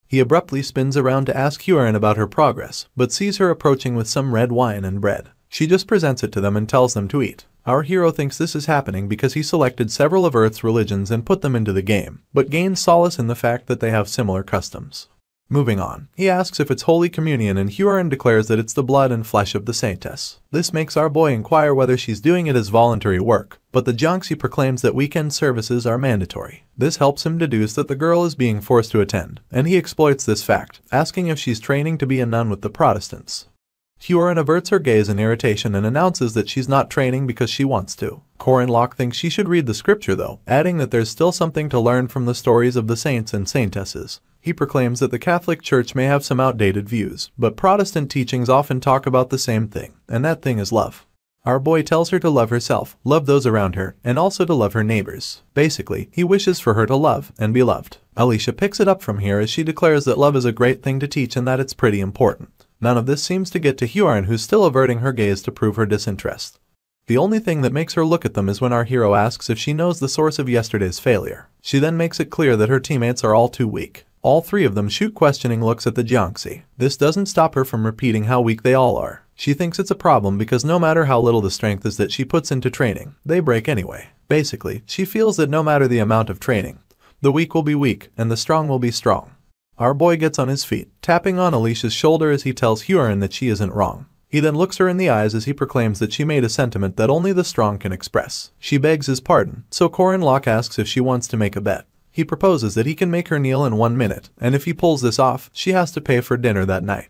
He abruptly spins around to ask Hyorin about her progress, but sees her approaching with some red wine and bread. She just presents it to them and tells them to eat. Our hero thinks this is happening because he selected several of Earth's religions and put them into the game, but gains solace in the fact that they have similar customs. Moving on, he asks if it's Holy Communion and Hyorin declares that it's the blood and flesh of the saintess. This makes our boy inquire whether she's doing it as voluntary work, but the Jiangxi proclaims that weekend services are mandatory. This helps him deduce that the girl is being forced to attend, and he exploits this fact, asking if she's training to be a nun with the Protestants. Hyorin averts her gaze in irritation and announces that she's not training because she wants to. Corin thinks she should read the scripture though, adding that there's still something to learn from the stories of the saints and saintesses. He proclaims that the Catholic Church may have some outdated views, but Protestant teachings often talk about the same thing, and that thing is love. Our boy tells her to love herself, love those around her, and also to love her neighbors. Basically, he wishes for her to love and be loved. Alicia picks it up from here as she declares that love is a great thing to teach and that it's pretty important. None of this seems to get to Hyorin, who's still averting her gaze to prove her disinterest. The only thing that makes her look at them is when our hero asks if she knows the source of yesterday's failure. She then makes it clear that her teammates are all too weak. All 3 of them shoot questioning looks at the Jiangxi. This doesn't stop her from repeating how weak they all are. She thinks it's a problem because no matter how little the strength is that she puts into training, they break anyway. Basically, she feels that no matter the amount of training, the weak will be weak and the strong will be strong. Our boy gets on his feet, tapping on Alicia's shoulder as he tells Hyorin that she isn't wrong. He then looks her in the eyes as he proclaims that she made a sentiment that only the strong can express. She begs his pardon, so Corin asks if she wants to make a bet. He proposes that he can make her kneel in 1 minute, and if he pulls this off, she has to pay for dinner that night.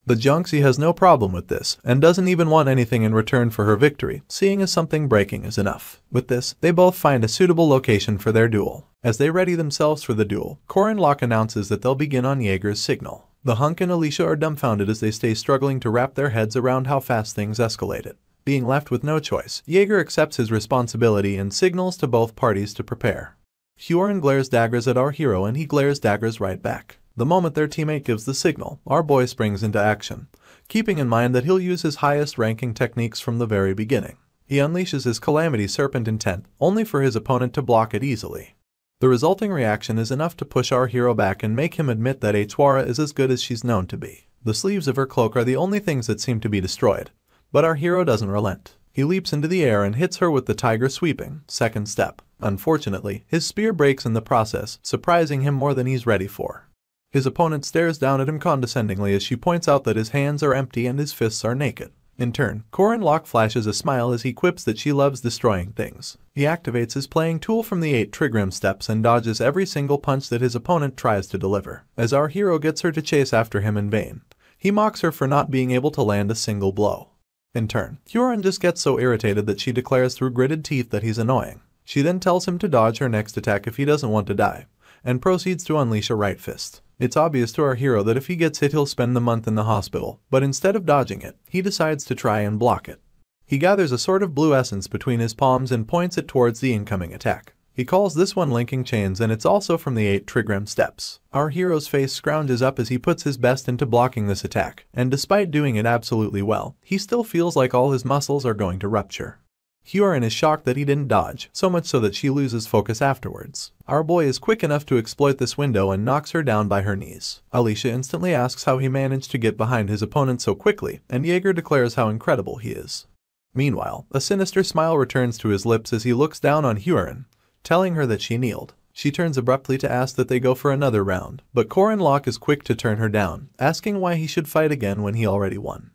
The Jiangxi has no problem with this, and doesn't even want anything in return for her victory, seeing as something breaking is enough. With this, they both find a suitable location for their duel. As they ready themselves for the duel, Corin announces that they'll begin on Jaeger's signal. The hunk and Alicia are dumbfounded as they stay struggling to wrap their heads around how fast things escalated. Being left with no choice, Jaeger accepts his responsibility and signals to both parties to prepare. Hyorin glares daggers at our hero and he glares daggers right back. The moment their teammate gives the signal, our boy springs into action, keeping in mind that he'll use his highest ranking techniques from the very beginning. He unleashes his Calamity Serpent intent, only for his opponent to block it easily. The resulting reaction is enough to push our hero back and make him admit that Achuara is as good as she's known to be. The sleeves of her cloak are the only things that seem to be destroyed, but our hero doesn't relent. He leaps into the air and hits her with the Tiger Sweeping, second step. Unfortunately, his spear breaks in the process, surprising him more than he's ready for. His opponent stares down at him condescendingly as she points out that his hands are empty and his fists are naked. In turn, Corin flashes a smile as he quips that she loves destroying things. He activates his playing tool from the 8 trigram steps and dodges every single punch that his opponent tries to deliver. As our hero gets her to chase after him in vain, he mocks her for not being able to land a single blow. In turn, Hyorin just gets so irritated that she declares through gritted teeth that he's annoying. She then tells him to dodge her next attack if he doesn't want to die, and proceeds to unleash a right fist. It's obvious to our hero that if he gets hit he'll spend the month in the hospital, but instead of dodging it, he decides to try and block it. He gathers a sort of blue essence between his palms and points it towards the incoming attack. He calls this one linking chains and it's also from the 8 trigram steps. Our hero's face scrounges up as he puts his best into blocking this attack, and despite doing it absolutely well, he still feels like all his muscles are going to rupture. Hyorin is shocked that he didn't dodge, so much so that she loses focus afterwards. Our boy is quick enough to exploit this window and knocks her down by her knees. Alicia instantly asks how he managed to get behind his opponent so quickly, and Jaeger declares how incredible he is. Meanwhile, a sinister smile returns to his lips as he looks down on Hyorin, telling her that she kneeled. She turns abruptly to ask that they go for another round, but Corin is quick to turn her down, asking why he should fight again when he already won.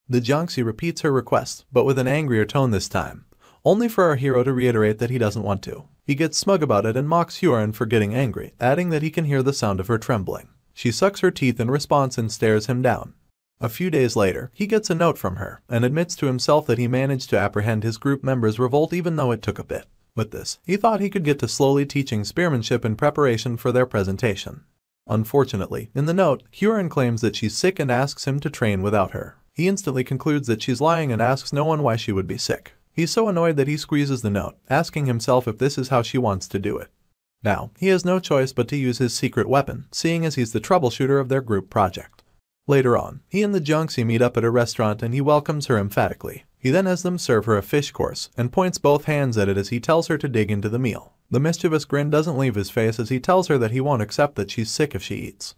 The Jiangxi repeats her request, but with an angrier tone this time, only for our hero to reiterate that he doesn't want to. He gets smug about it and mocks Hyorin for getting angry, adding that he can hear the sound of her trembling. She sucks her teeth in response and stares him down. A few days later, he gets a note from her, and admits to himself that he managed to apprehend his group members' revolt even though it took a bit. With this, he thought he could get to slowly teaching spearmanship in preparation for their presentation. Unfortunately, in the note, Hyorin claims that she's sick and asks him to train without her. He instantly concludes that she's lying and asks no one why she would be sick. He's so annoyed that he squeezes the note, asking himself if this is how she wants to do it. Now, he has no choice but to use his secret weapon, seeing as he's the troubleshooter of their group project. Later on, he and the Junxi meet up at a restaurant and he welcomes her emphatically. He then has them serve her a fish course and points both hands at it as he tells her to dig into the meal. The mischievous grin doesn't leave his face as he tells her that he won't accept that she's sick if she eats.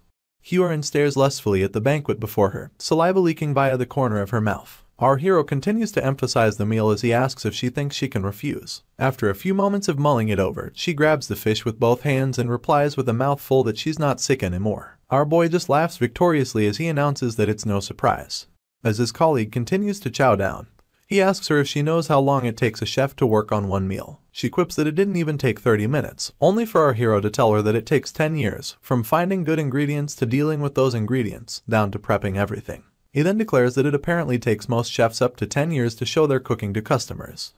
Corin stares lustfully at the banquet before her, saliva leaking via the corner of her mouth. Our hero continues to emphasize the meal as he asks if she thinks she can refuse. After a few moments of mulling it over, she grabs the fish with both hands and replies with a mouthful that she's not sick anymore. Our boy just laughs victoriously as he announces that it's no surprise. As his colleague continues to chow down, he asks her if she knows how long it takes a chef to work on one meal. She quips that it didn't even take 30 minutes, only for our hero to tell her that it takes 10 years, from finding good ingredients to dealing with those ingredients, down to prepping everything. He then declares that it apparently takes most chefs up to 10 years to show their cooking to customers.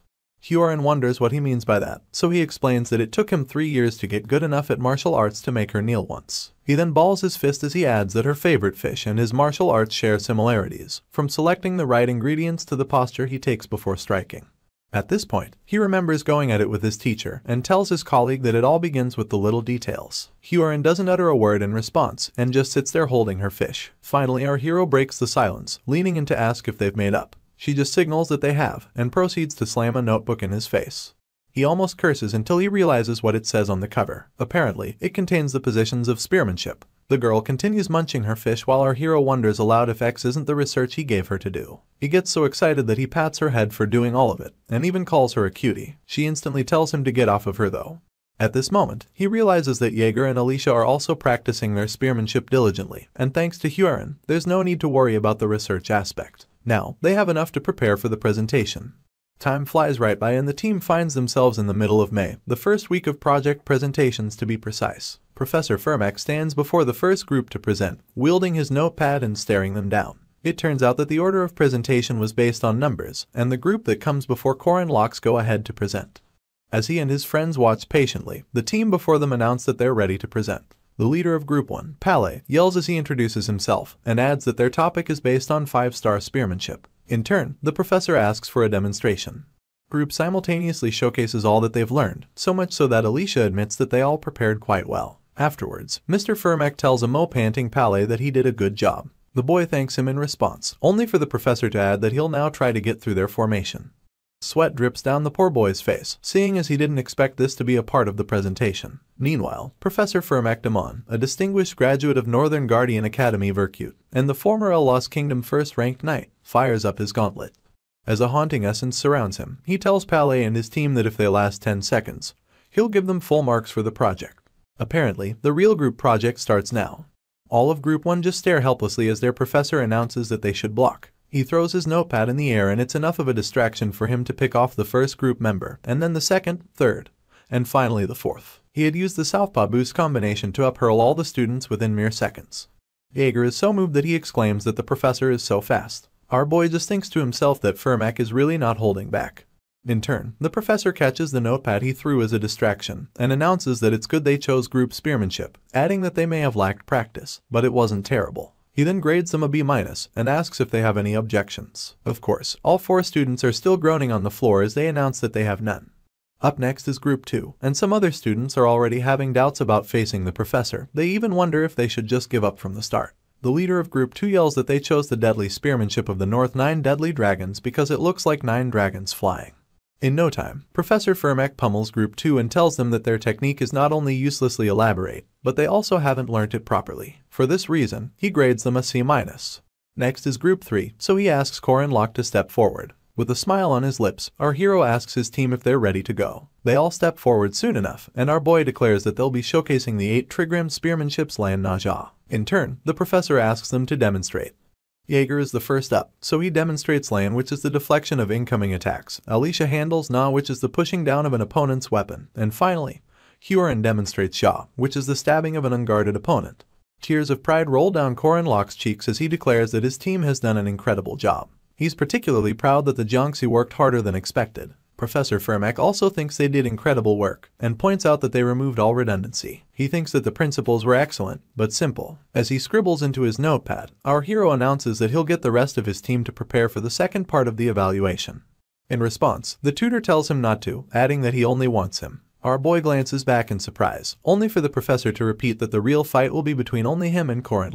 Corin wonders what he means by that, so he explains that it took him 3 years to get good enough at martial arts to make her kneel once. He then balls his fist as he adds that her favorite fish and his martial arts share similarities, from selecting the right ingredients to the posture he takes before striking. At this point, he remembers going at it with his teacher and tells his colleague that it all begins with the little details. Corin doesn't utter a word in response and just sits there holding her fish. Finally, our hero breaks the silence, leaning in to ask if they've made up. She just signals that they have and proceeds to slam a notebook in his face. He almost curses until he realizes what it says on the cover. Apparently, it contains the positions of spearmanship. The girl continues munching her fish while our hero wonders aloud if X isn't the research he gave her to do. He gets so excited that he pats her head for doing all of it, and even calls her a cutie. She instantly tells him to get off of her though. At this moment, he realizes that Jaeger and Alicia are also practicing their spearmanship diligently, and thanks to Corin, there's no need to worry about the research aspect. Now, they have enough to prepare for the presentation. Time flies right by and the team finds themselves in the middle of May, the first week of project presentations to be precise. Professor Fermack stands before the first group to present, wielding his notepad and staring them down. It turns out that the order of presentation was based on numbers, and the group that comes before Corin locks go ahead to present. As he and his friends watch patiently, the team before them announce that they're ready to present. The leader of Group 1, Pale, yells as he introduces himself, and adds that their topic is based on 5-star spearmanship. In turn, the professor asks for a demonstration. Group simultaneously showcases all that they've learned, so much so that Alicia admits that they all prepared quite well. Afterwards, Mr. Fermack tells a mo-panting Pale that he did a good job. The boy thanks him in response, only for the professor to add that he'll now try to get through their formation. Sweat drips down the poor boy's face, seeing as he didn't expect this to be a part of the presentation. Meanwhile, Professor Fermack Damon, a distinguished graduate of Northern Guardian Academy Virtute, and the former El Lost Kingdom first-ranked knight, fires up his gauntlet. As a haunting essence surrounds him, he tells Pale and his team that if they last 10 seconds, he'll give them full marks for the project. Apparently, the real group project starts now. All of Group 1 just stare helplessly as their professor announces that they should block. He throws his notepad in the air and it's enough of a distraction for him to pick off the first group member, and then the second, third, and finally the fourth. He had used the Southpaw boost combination to uphurl all the students within mere seconds. Jaeger is so moved that he exclaims that the professor is so fast. Our boy just thinks to himself that Fermack is really not holding back. In turn, the professor catches the notepad he threw as a distraction and announces that it's good they chose group spearmanship, adding that they may have lacked practice, but it wasn't terrible. He then grades them a B- and asks if they have any objections. Of course, all 4 students are still groaning on the floor as they announce that they have none. Up next is Group 2, and some other students are already having doubts about facing the professor. They even wonder if they should just give up from the start. The leader of Group 2 yells that they chose the deadly spearmanship of the North 9 deadly dragons because it looks like 9 dragons flying. In no time, Professor Fermack pummels Group 2 and tells them that their technique is not only uselessly elaborate, but they also haven't learnt it properly. For this reason, he grades them a C-. Next is Group 3, so he asks Corin Locke to step forward. With a smile on his lips, our hero asks his team if they're ready to go. They all step forward soon enough, and our boy declares that they'll be showcasing the 8 trigram spearmanship's Lan Naja. In turn, the professor asks them to demonstrate. Jaeger is the first up, so he demonstrates Lan, which is the deflection of incoming attacks. Alicia handles Na, which is the pushing down of an opponent's weapon. And finally, Corin demonstrates Sha, which is the stabbing of an unguarded opponent. Tears of pride roll down Corin Locke's cheeks as he declares that his team has done an incredible job. He's particularly proud that the Jiangxi worked harder than expected. Professor Fermack also thinks they did incredible work, and points out that they removed all redundancy. He thinks that the principles were excellent, but simple. As he scribbles into his notepad, our hero announces that he'll get the rest of his team to prepare for the second part of the evaluation. In response, the tutor tells him not to, adding that he only wants him. Our boy glances back in surprise, only for the professor to repeat that the real fight will be between only him and Corin.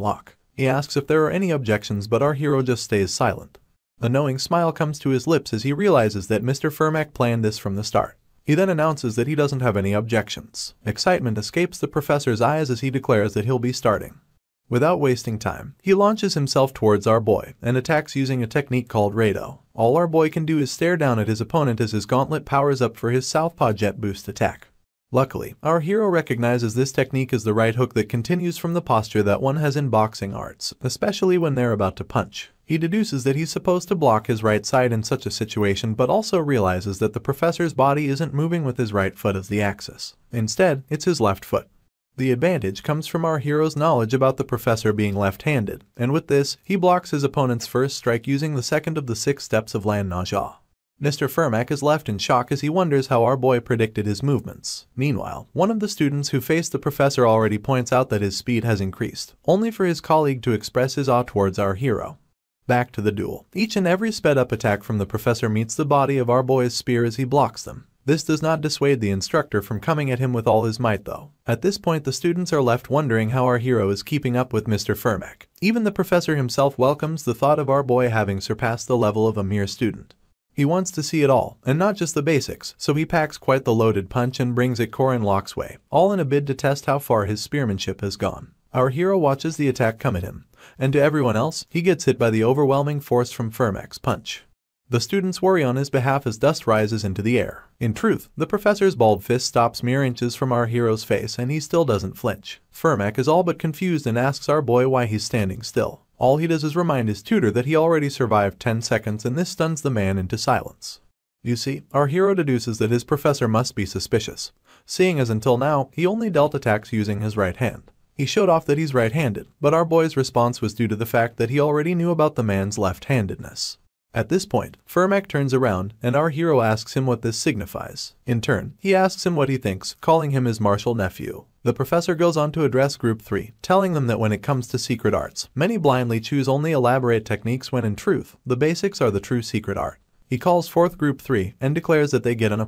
He asks if there are any objections, but our hero just stays silent. A knowing smile comes to his lips as he realizes that Mr. Fermac planned this from the start. He then announces that he doesn't have any objections. Excitement escapes the professor's eyes as he declares that he'll be starting. Without wasting time, he launches himself towards our boy and attacks using a technique called Rado. All our boy can do is stare down at his opponent as his gauntlet powers up for his southpaw jet boost attack. Luckily, our hero recognizes this technique as the right hook that continues from the posture that one has in boxing arts, especially when they're about to punch. He deduces that he's supposed to block his right side in such a situation, but also realizes that the professor's body isn't moving with his right foot as the axis. Instead, it's his left foot. The advantage comes from our hero's knowledge about the professor being left-handed, and with this, he blocks his opponent's first strike using the second of the 6 steps of Lan Na Jia. Mr. Fermac is left in shock as he wonders how our boy predicted his movements. Meanwhile, one of the students who faced the professor already points out that his speed has increased, only for his colleague to express his awe towards our hero. Back to the duel. Each and every sped-up attack from the professor meets the body of our boy's spear as he blocks them. This does not dissuade the instructor from coming at him with all his might though. At this point the students are left wondering how our hero is keeping up with Mr. Fermac. Even the professor himself welcomes the thought of our boy having surpassed the level of a mere student. He wants to see it all, and not just the basics, so he packs quite the loaded punch and brings it Corin Locke's way, all in a bid to test how far his spearmanship has gone. Our hero watches the attack come at him, and to everyone else, he gets hit by the overwhelming force from Fermac's punch. The students worry on his behalf as dust rises into the air. In truth, the professor's bald fist stops mere inches from our hero's face and he still doesn't flinch. Fermac is all but confused and asks our boy why he's standing still. All he does is remind his tutor that he already survived 10 seconds and this stuns the man into silence. You see, our hero deduces that his professor must be suspicious, seeing as until now, he only dealt attacks using his right hand. He showed off that he's right-handed, but our boy's response was due to the fact that he already knew about the man's left-handedness. At this point, Fermac turns around and our hero asks him what this signifies. In turn, he asks him what he thinks, calling him his martial nephew. The professor goes on to address Group 3, telling them that when it comes to secret arts, many blindly choose only elaborate techniques when in truth, the basics are the true secret art. He calls forth Group 3 and declares that they get an A+.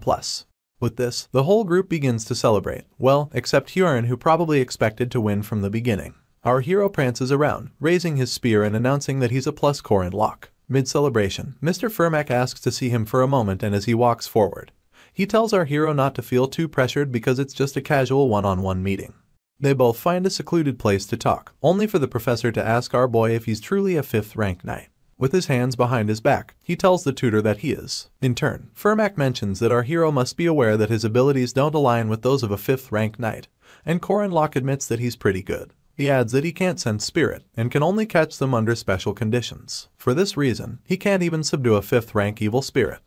With this, the whole group begins to celebrate, well, except Corin, who probably expected to win from the beginning. Our hero prances around, raising his spear and announcing that he's a plus Corin Locke. Mid-celebration, Mr. Fermac asks to see him for a moment, and as he walks forward, he tells our hero not to feel too pressured because it's just a casual one-on-one meeting. They both find a secluded place to talk, only for the professor to ask our boy if he's truly a 5th rank knight. With his hands behind his back, he tells the tutor that he is. In turn, Fermac mentions that our hero must be aware that his abilities don't align with those of a 5th rank knight, and Corin Locke admits that he's pretty good. He adds that he can't sense spirit, and can only catch them under special conditions. For this reason, he can't even subdue a 5th rank evil spirit.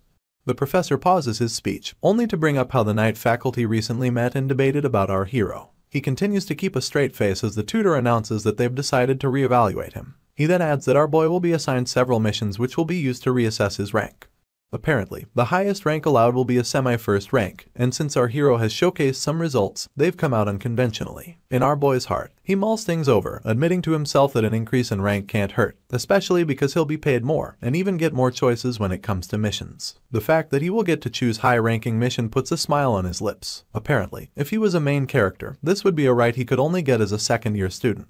The professor pauses his speech, only to bring up how the knight faculty recently met and debated about our hero. He continues to keep a straight face as the tutor announces that they've decided to reevaluate him. He then adds that our boy will be assigned several missions which will be used to reassess his rank. Apparently, the highest rank allowed will be a semi-first rank, and since our hero has showcased some results, they've come out unconventionally. In our boy's heart, he mulls things over, admitting to himself that an increase in rank can't hurt, especially because he'll be paid more, and even get more choices when it comes to missions. The fact that he will get to choose high-ranking mission puts a smile on his lips. Apparently, if he was a main character, this would be a right he could only get as a second-year student.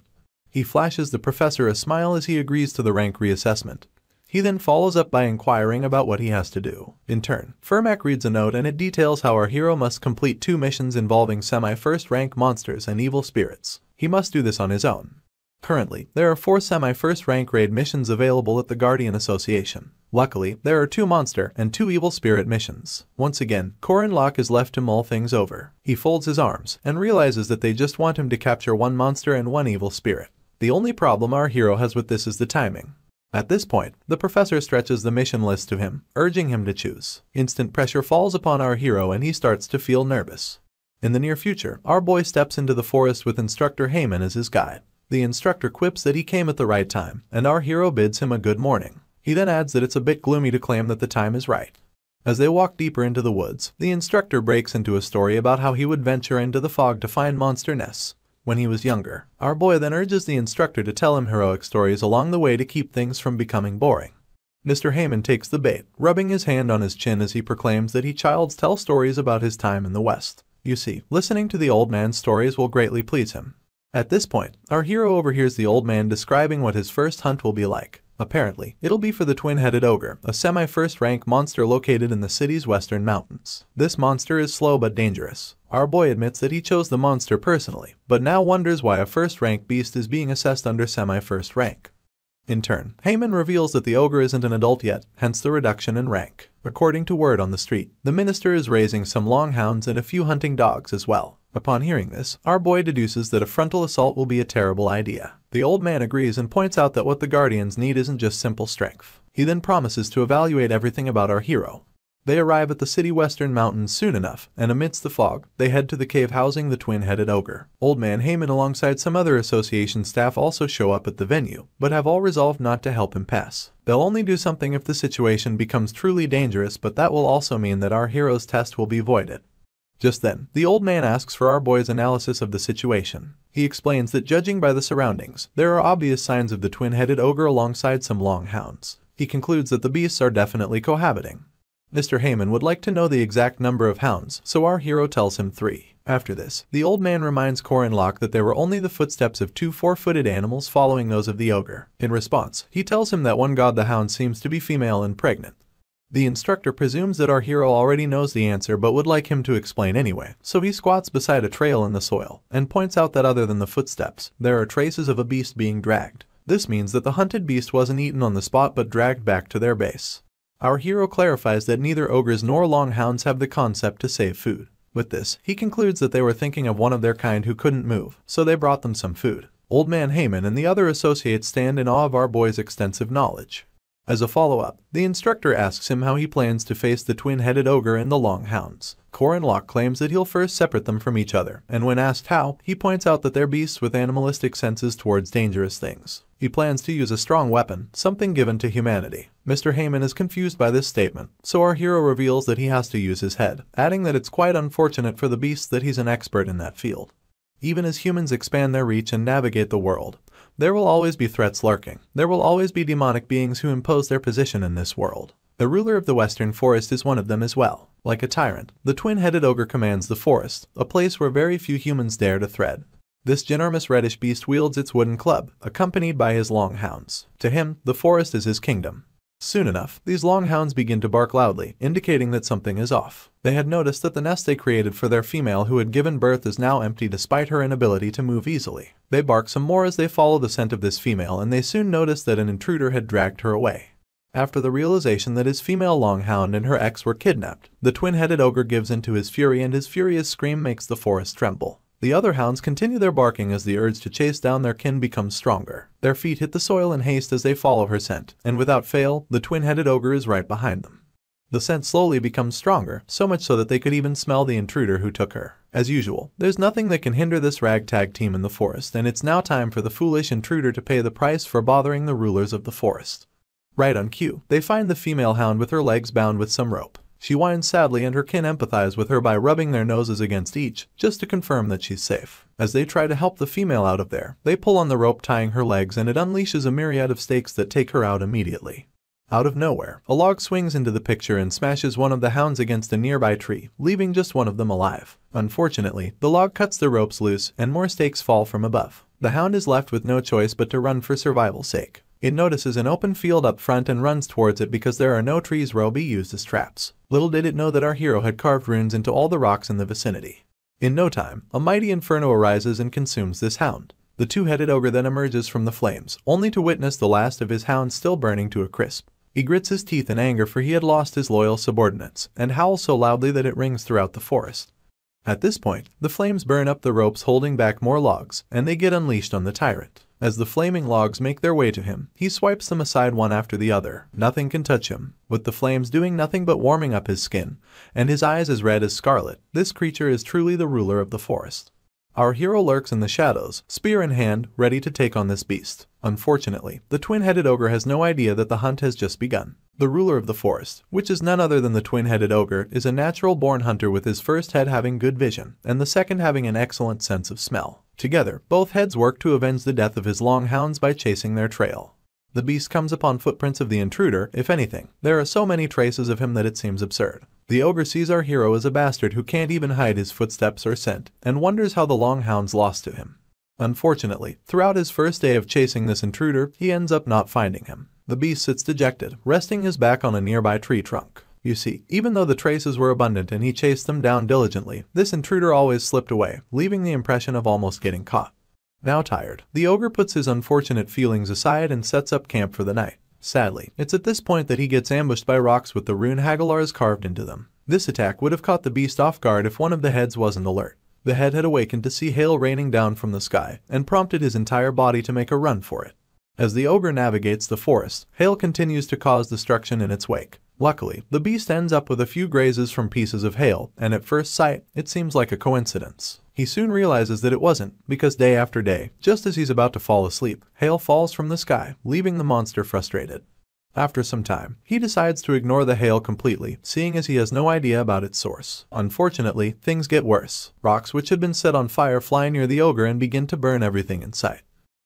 He flashes the professor a smile as he agrees to the rank reassessment. He then follows up by inquiring about what he has to do. In turn, Fermac reads a note and it details how our hero must complete 2 missions involving semi-first rank monsters and evil spirits. He must do this on his own. Currently, there are 4 semi-first rank raid missions available at the Guardian Association. Luckily, there are 2 monster and 2 evil spirit missions. Once again, Corin Locke is left to mull things over. He folds his arms and realizes that they just want him to capture 1 monster and 1 evil spirit. The only problem our hero has with this is the timing. At this point, the professor stretches the mission list to him, urging him to choose. Instant pressure falls upon our hero and he starts to feel nervous. In the near future, our boy steps into the forest with Instructor Heyman as his guide. The instructor quips that he came at the right time, and our hero bids him a good morning. He then adds that it's a bit gloomy to claim that the time is right. As they walk deeper into the woods, the instructor breaks into a story about how he would venture into the fog to find monster nests when he was younger. Our boy then urges the instructor to tell him heroic stories along the way to keep things from becoming boring. Mr. Heyman takes the bait, rubbing his hand on his chin as he proclaims that he childs tell stories about his time in the West. You see, listening to the old man's stories will greatly please him. At this point, our hero overhears the old man describing what his first hunt will be like. Apparently, it'll be for the twin-headed ogre, a semi-first rank monster located in the city's western mountains. This monster is slow but dangerous. Our boy admits that he chose the monster personally, but now wonders why a first-rank beast is being assessed under semi-first rank. In turn, Heyman reveals that the ogre isn't an adult yet, hence the reduction in rank. According to word on the street, the minister is raising some longhounds and a few hunting dogs as well. Upon hearing this, our boy deduces that a frontal assault will be a terrible idea. The old man agrees and points out that what the guardians need isn't just simple strength. He then promises to evaluate everything about our hero. They arrive at the city western mountains soon enough, and amidst the fog, they head to the cave housing the twin-headed ogre. Old man Heyman alongside some other association staff also show up at the venue, but have all resolved not to help him pass. They'll only do something if the situation becomes truly dangerous, but that will also mean that our hero's test will be voided. Just then, the old man asks for our boy's analysis of the situation. He explains that judging by the surroundings, there are obvious signs of the twin-headed ogre alongside some longhounds. He concludes that the beasts are definitely cohabiting. Mr. Heyman would like to know the exact number of hounds, so our hero tells him 3. After this, the old man reminds Corin that there were only the footsteps of 2 4-footed animals following those of the ogre. In response, he tells him that one god the hound seems to be female and pregnant. The instructor presumes that our hero already knows the answer but would like him to explain anyway, so he squats beside a trail in the soil, and points out that other than the footsteps, there are traces of a beast being dragged. This means that the hunted beast wasn't eaten on the spot but dragged back to their base. Our hero clarifies that neither ogres nor longhounds have the concept to save food. With this, he concludes that they were thinking of one of their kind who couldn't move, so they brought them some food. Old man Heyman and the other associates stand in awe of our boy's extensive knowledge. As a follow-up, the instructor asks him how he plans to face the twin-headed ogre and the longhounds. Corin claims that he'll first separate them from each other, and when asked how, he points out that they're beasts with animalistic senses towards dangerous things. He plans to use a strong weapon, something given to humanity. Mr. Heyman is confused by this statement, so our hero reveals that he has to use his head, adding that it's quite unfortunate for the beasts that he's an expert in that field. Even as humans expand their reach and navigate the world, there will always be threats lurking. There will always be demonic beings who impose their position in this world. The ruler of the Western Forest is one of them as well. Like a tyrant, the twin-headed ogre commands the forest, a place where very few humans dare to tread. This ginormous reddish beast wields its wooden club, accompanied by his longhounds. To him, the forest is his kingdom. Soon enough, these longhounds begin to bark loudly, indicating that something is off. They had noticed that the nest they created for their female who had given birth is now empty despite her inability to move easily. They bark some more as they follow the scent of this female, and they soon notice that an intruder had dragged her away. After the realization that his female longhound and her ex were kidnapped, the twin-headed ogre gives in to his fury, and his furious scream makes the forest tremble. The other hounds continue their barking as the urge to chase down their kin becomes stronger. Their feet hit the soil in haste as they follow her scent, and without fail, the twin-headed ogre is right behind them. The scent slowly becomes stronger, so much so that they could even smell the intruder who took her. As usual, there's nothing that can hinder this ragtag team in the forest, and it's now time for the foolish intruder to pay the price for bothering the rulers of the forest. Right on cue, they find the female hound with her legs bound with some rope. She whines sadly, and her kin empathize with her by rubbing their noses against each, just to confirm that she's safe. As they try to help the female out of there, they pull on the rope tying her legs, and it unleashes a myriad of stakes that take her out immediately. Out of nowhere, a log swings into the picture and smashes one of the hounds against a nearby tree, leaving just one of them alive. Unfortunately, the log cuts the ropes loose, and more stakes fall from above. The hound is left with no choice but to run for survival's sake. It notices an open field up front and runs towards it because there are no trees where it'll be used as traps. Little did it know that our hero had carved runes into all the rocks in the vicinity. In no time, a mighty inferno arises and consumes this hound. The two-headed ogre then emerges from the flames, only to witness the last of his hounds still burning to a crisp. He grits his teeth in anger, for he had lost his loyal subordinates, and howls so loudly that it rings throughout the forest. At this point, the flames burn up the ropes holding back more logs, and they get unleashed on the tyrant. As the flaming logs make their way to him, he swipes them aside one after the other. Nothing can touch him. With the flames doing nothing but warming up his skin, and his eyes as red as scarlet, this creature is truly the ruler of the forest. Our hero lurks in the shadows, spear in hand, ready to take on this beast. Unfortunately, the twin-headed ogre has no idea that the hunt has just begun. The ruler of the forest, which is none other than the twin-headed ogre, is a natural-born hunter, with his first head having good vision, and the second having an excellent sense of smell. Together, both heads work to avenge the death of his longhounds by chasing their trail. The beast comes upon footprints of the intruder. If anything, there are so many traces of him that it seems absurd. The ogre sees our hero as a bastard who can't even hide his footsteps or scent, and wonders how the long hound's lost to him. Unfortunately, throughout his first day of chasing this intruder, he ends up not finding him. The beast sits dejected, resting his back on a nearby tree trunk. You see, even though the traces were abundant and he chased them down diligently, this intruder always slipped away, leaving the impression of almost getting caught. Now tired, the ogre puts his unfortunate feelings aside and sets up camp for the night. Sadly, it's at this point that he gets ambushed by rocks with the rune Hagalars carved into them. This attack would have caught the beast off guard if one of the heads wasn't alert. The head had awakened to see hail raining down from the sky, and prompted his entire body to make a run for it. As the ogre navigates the forest, hail continues to cause destruction in its wake. Luckily, the beast ends up with a few grazes from pieces of hail, and at first sight, it seems like a coincidence. He soon realizes that it wasn't, because day after day, just as he's about to fall asleep, hail falls from the sky, leaving the monster frustrated. After some time, he decides to ignore the hail completely, seeing as he has no idea about its source. Unfortunately, things get worse. Rocks which had been set on fire fly near the ogre and begin to burn everything in sight.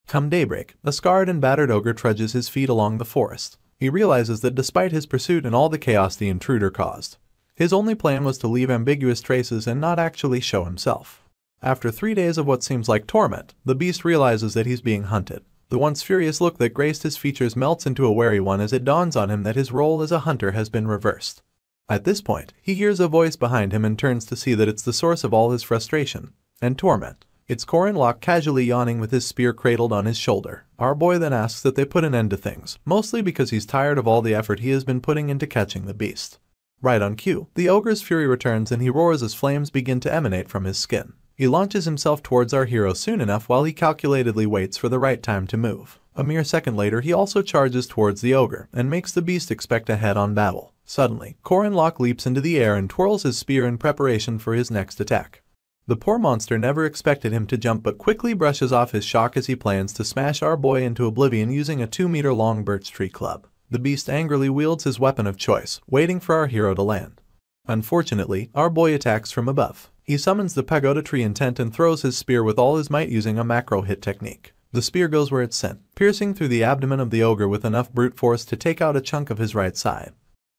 Come daybreak, a scarred and battered ogre trudges his feet along the forest. He realizes that despite his pursuit and all the chaos the intruder caused, his only plan was to leave ambiguous traces and not actually show himself. After 3 days of what seems like torment, the beast realizes that he's being hunted. The once furious look that graced his features melts into a wary one as it dawns on him that his role as a hunter has been reversed. At this point, he hears a voice behind him and turns to see that it's the source of all his frustration and torment. It's Corin casually yawning with his spear cradled on his shoulder. Our boy then asks that they put an end to things, mostly because he's tired of all the effort he has been putting into catching the beast. Right on cue, the ogre's fury returns and he roars as flames begin to emanate from his skin. He launches himself towards our hero soon enough while he calculatedly waits for the right time to move. A mere second later, he also charges towards the ogre and makes the beast expect a head-on battle. Suddenly, Corin leaps into the air and twirls his spear in preparation for his next attack. The poor monster never expected him to jump but quickly brushes off his shock as he plans to smash our boy into oblivion using a 2-meter-long birch tree club. The beast angrily wields his weapon of choice, waiting for our hero to land. Unfortunately, our boy attacks from above. He summons the pagoda tree intent and throws his spear with all his might using a macro hit technique. The spear goes where it's sent, piercing through the abdomen of the ogre with enough brute force to take out a chunk of his right side.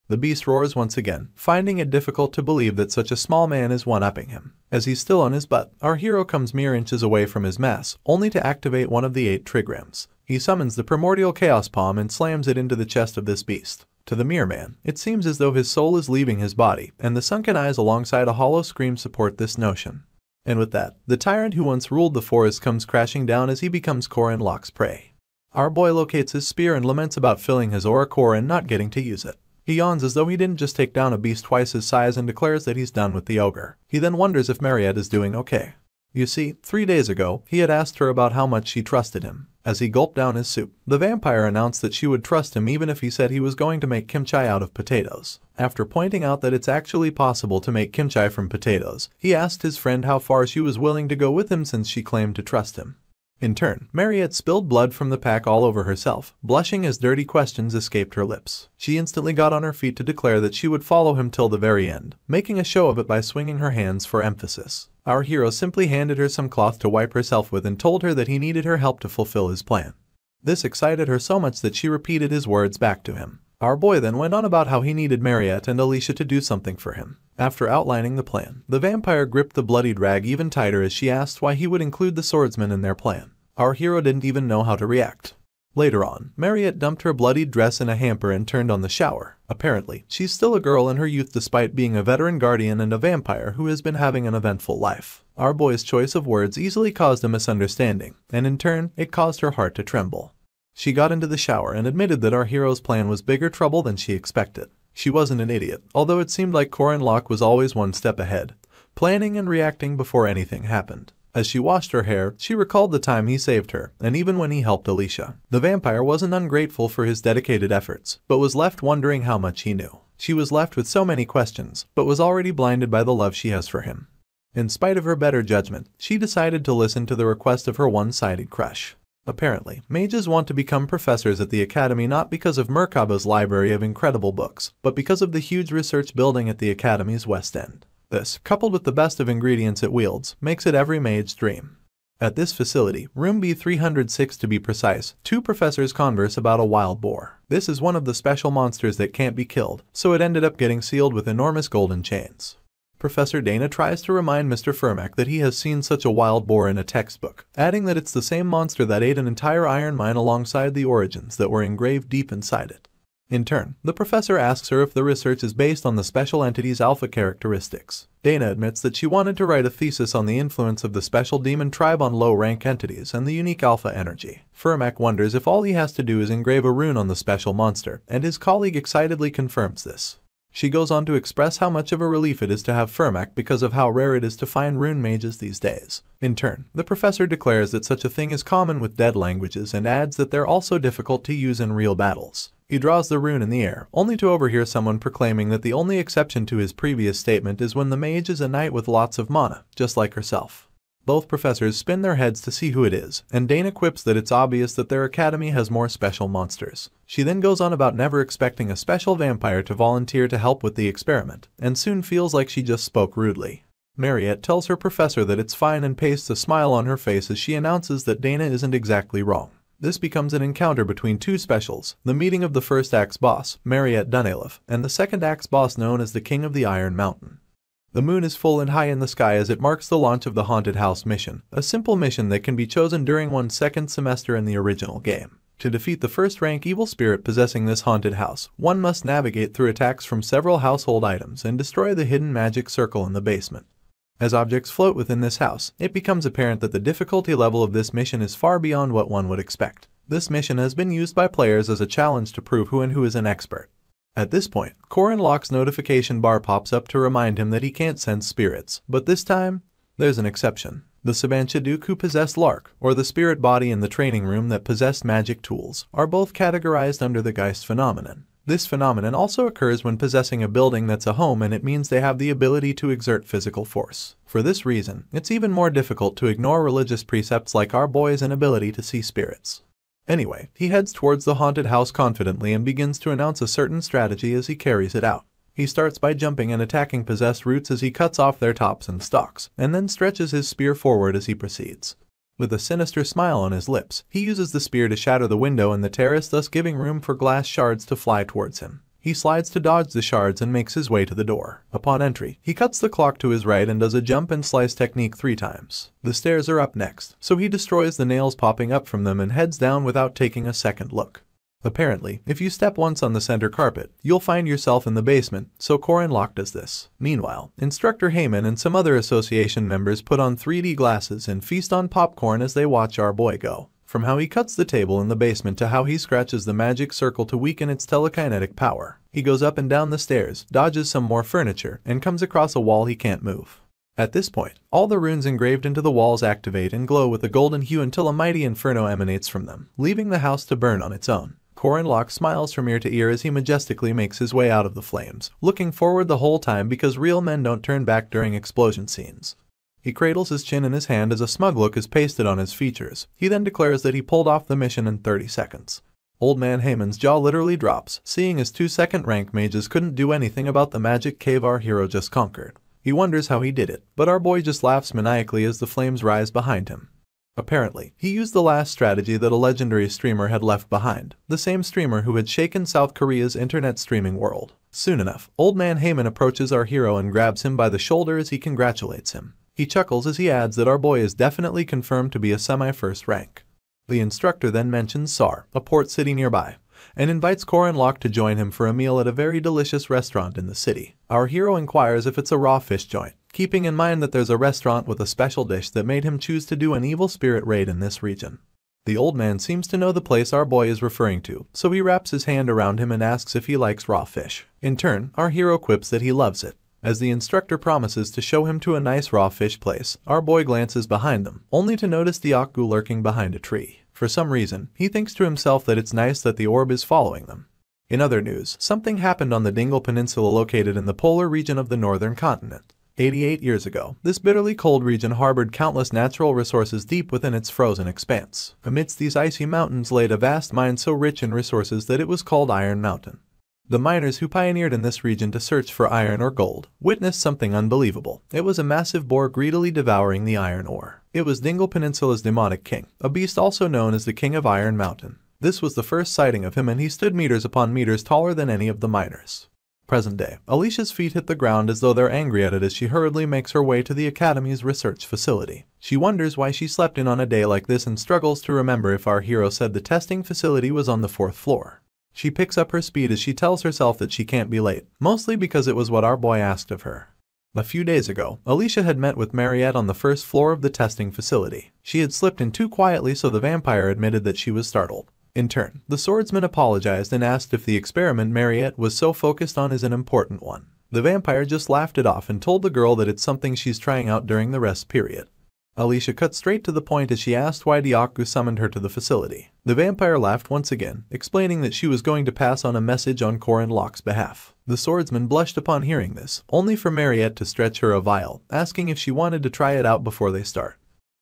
The beast roars once again, finding it difficult to believe that such a small man is one-upping him. As he's still on his butt, our hero comes mere inches away from his mass, only to activate one of the 8 trigrams. He summons the primordial chaos palm and slams it into the chest of this beast. To the mere man, it seems as though his soul is leaving his body, and the sunken eyes alongside a hollow scream support this notion. And with that, the tyrant who once ruled the forest comes crashing down as he becomes Corin's prey. Our boy locates his spear and laments about filling his aura core and not getting to use it. He yawns as though he didn't just take down a beast twice his size and declares that he's done with the ogre. He then wonders if Mariette is doing okay. You see, 3 days ago, he had asked her about how much she trusted him. As he gulped down his soup, the vampire announced that she would trust him even if he said he was going to make kimchi out of potatoes. After pointing out that it's actually possible to make kimchi from potatoes, he asked his friend how far she was willing to go with him since she claimed to trust him. In turn, Mariette spilled blood from the pack all over herself, blushing as dirty questions escaped her lips. She instantly got on her feet to declare that she would follow him till the very end, making a show of it by swinging her hands for emphasis. Our hero simply handed her some cloth to wipe herself with and told her that he needed her help to fulfill his plan. This excited her so much that she repeated his words back to him. Our boy then went on about how he needed Mariette and Alicia to do something for him. After outlining the plan, the vampire gripped the bloodied rag even tighter as she asked why he would include the swordsman in their plan. Our hero didn't even know how to react. Later on, Mariette dumped her bloodied dress in a hamper and turned on the shower. Apparently, she's still a girl in her youth despite being a veteran guardian and a vampire who has been having an eventful life. Our boy's choice of words easily caused a misunderstanding, and in turn, it caused her heart to tremble. She got into the shower and admitted that our hero's plan was bigger trouble than she expected. She wasn't an idiot, although it seemed like Corin was always one step ahead, planning and reacting before anything happened. As she washed her hair, she recalled the time he saved her, and even when he helped Alicia. The vampire wasn't ungrateful for his dedicated efforts, but was left wondering how much he knew. She was left with so many questions, but was already blinded by the love she has for him. In spite of her better judgment, she decided to listen to the request of her one-sided crush. Apparently, mages want to become professors at the academy not because of Merkaba's library of incredible books, but because of the huge research building at the academy's west end. This, coupled with the best of ingredients it wields, makes it every mage's dream. At this facility, room B306 to be precise, two professors converse about a wild boar. This is one of the special monsters that can't be killed, so it ended up getting sealed with enormous golden chains. Professor Dana tries to remind Mr. Firmac that he has seen such a wild boar in a textbook, adding that it's the same monster that ate an entire iron mine alongside the origins that were engraved deep inside it. In turn, the professor asks her if the research is based on the special entity's alpha characteristics. Dana admits that she wanted to write a thesis on the influence of the special demon tribe on low-rank entities and the unique alpha energy. Firmac wonders if all he has to do is engrave a rune on the special monster, and his colleague excitedly confirms this. She goes on to express how much of a relief it is to have Firmac because of how rare it is to find rune mages these days. In turn, the professor declares that such a thing is common with dead languages and adds that they're also difficult to use in real battles. He draws the rune in the air, only to overhear someone proclaiming that the only exception to his previous statement is when the mage is a knight with lots of mana, just like herself. Both professors spin their heads to see who it is, and Dana quips that it's obvious that their academy has more special monsters. She then goes on about never expecting a special vampire to volunteer to help with the experiment, and soon feels like she just spoke rudely. Mariette tells her professor that it's fine and pastes a smile on her face as she announces that Dana isn't exactly wrong. This becomes an encounter between two specials, the meeting of the first act's boss, Mariette Dunalev, and the second act's boss known as the King of the Iron Mountain. The moon is full and high in the sky as it marks the launch of the Haunted House mission, a simple mission that can be chosen during one's second semester in the original game. To defeat the first-rank evil spirit possessing this haunted house, one must navigate through attacks from several household items and destroy the hidden magic circle in the basement. As objects float within this house, it becomes apparent that the difficulty level of this mission is far beyond what one would expect. This mission has been used by players as a challenge to prove who is an expert. At this point, Corin Locke's notification bar pops up to remind him that he can't sense spirits, but this time, there's an exception. The Sabanchaduk who possessed Lark, or the spirit body in the training room that possessed magic tools, are both categorized under the Geist phenomenon. This phenomenon also occurs when possessing a building that's a home, and it means they have the ability to exert physical force. For this reason, it's even more difficult to ignore religious precepts like our boy's inability to see spirits. Anyway, he heads towards the haunted house confidently and begins to announce a certain strategy as he carries it out. He starts by jumping and attacking possessed roots as he cuts off their tops and stalks, and then stretches his spear forward as he proceeds. With a sinister smile on his lips, he uses the spear to shatter the window in the terrace, thus giving room for glass shards to fly towards him. He slides to dodge the shards and makes his way to the door. Upon entry, he cuts the clock to his right and does a jump and slice technique 3 times. The stairs are up next, so he destroys the nails popping up from them and heads down without taking a second look. Apparently, if you step once on the center carpet, you'll find yourself in the basement, so Corin Locke does this. Meanwhile, Instructor Heyman and some other association members put on 3D glasses and feast on popcorn as they watch our boy go. From how he cuts the table in the basement to how he scratches the magic circle to weaken its telekinetic power. He goes up and down the stairs, dodges some more furniture, and comes across a wall he can't move. At this point, all the runes engraved into the walls activate and glow with a golden hue until a mighty inferno emanates from them, leaving the house to burn on its own. Corin Locke smiles from ear to ear as he majestically makes his way out of the flames, looking forward the whole time because real men don't turn back during explosion scenes. He cradles his chin in his hand as a smug look is pasted on his features. He then declares that he pulled off the mission in 30 seconds. Old man Heyman's jaw literally drops, seeing as 2 second-rank mages couldn't do anything about the magic cave our hero just conquered. He wonders how he did it, but our boy just laughs maniacally as the flames rise behind him. Apparently, he used the last strategy that a legendary streamer had left behind, the same streamer who had shaken South Korea's internet streaming world. Soon enough, Old Man Heyman approaches our hero and grabs him by the shoulder as he congratulates him. He chuckles as he adds that our boy is definitely confirmed to be a semi-first rank. The instructor then mentions Sar, a port city nearby, and invites Corin Locke to join him for a meal at a very delicious restaurant in the city. Our hero inquires if it's a raw fish joint, keeping in mind that there's a restaurant with a special dish that made him choose to do an evil spirit raid in this region. The old man seems to know the place our boy is referring to, so he wraps his hand around him and asks if he likes raw fish. In turn, our hero quips that he loves it. As the instructor promises to show him to a nice raw fish place, our boy glances behind them, only to notice the Otaku lurking behind a tree. For some reason, he thinks to himself that it's nice that the orb is following them. In other news, something happened on the Dingle Peninsula located in the polar region of the northern continent. 88 years ago, this bitterly cold region harbored countless natural resources deep within its frozen expanse. Amidst these icy mountains laid a vast mine so rich in resources that it was called Iron Mountain. The miners who pioneered in this region to search for iron or gold witnessed something unbelievable. It was a massive boar greedily devouring the iron ore. It was Dingle Peninsula's demonic king, a beast also known as the King of Iron Mountain. This was the first sighting of him, and he stood meters upon meters taller than any of the miners. Present day, Alicia's feet hit the ground as though they're angry at it as she hurriedly makes her way to the Academy's research facility. She wonders why she slept in on a day like this and struggles to remember if our hero said the testing facility was on the 4th floor. She picks up her speed as she tells herself that she can't be late, mostly because it was what our boy asked of her. A few days ago, Alicia had met with Mariette on the 1st floor of the testing facility. She had slipped in too quietly, so the vampire admitted that she was startled. In turn, the swordsman apologized and asked if the experiment Mariette was so focused on is an important one. The vampire just laughed it off and told the girl that it's something she's trying out during the rest period. Alicia cut straight to the point as she asked why Diaku summoned her to the facility. The vampire laughed once again, explaining that she was going to pass on a message on Corin Locke's behalf. The swordsman blushed upon hearing this, only for Mariette to stretch her a vial, asking if she wanted to try it out before they start.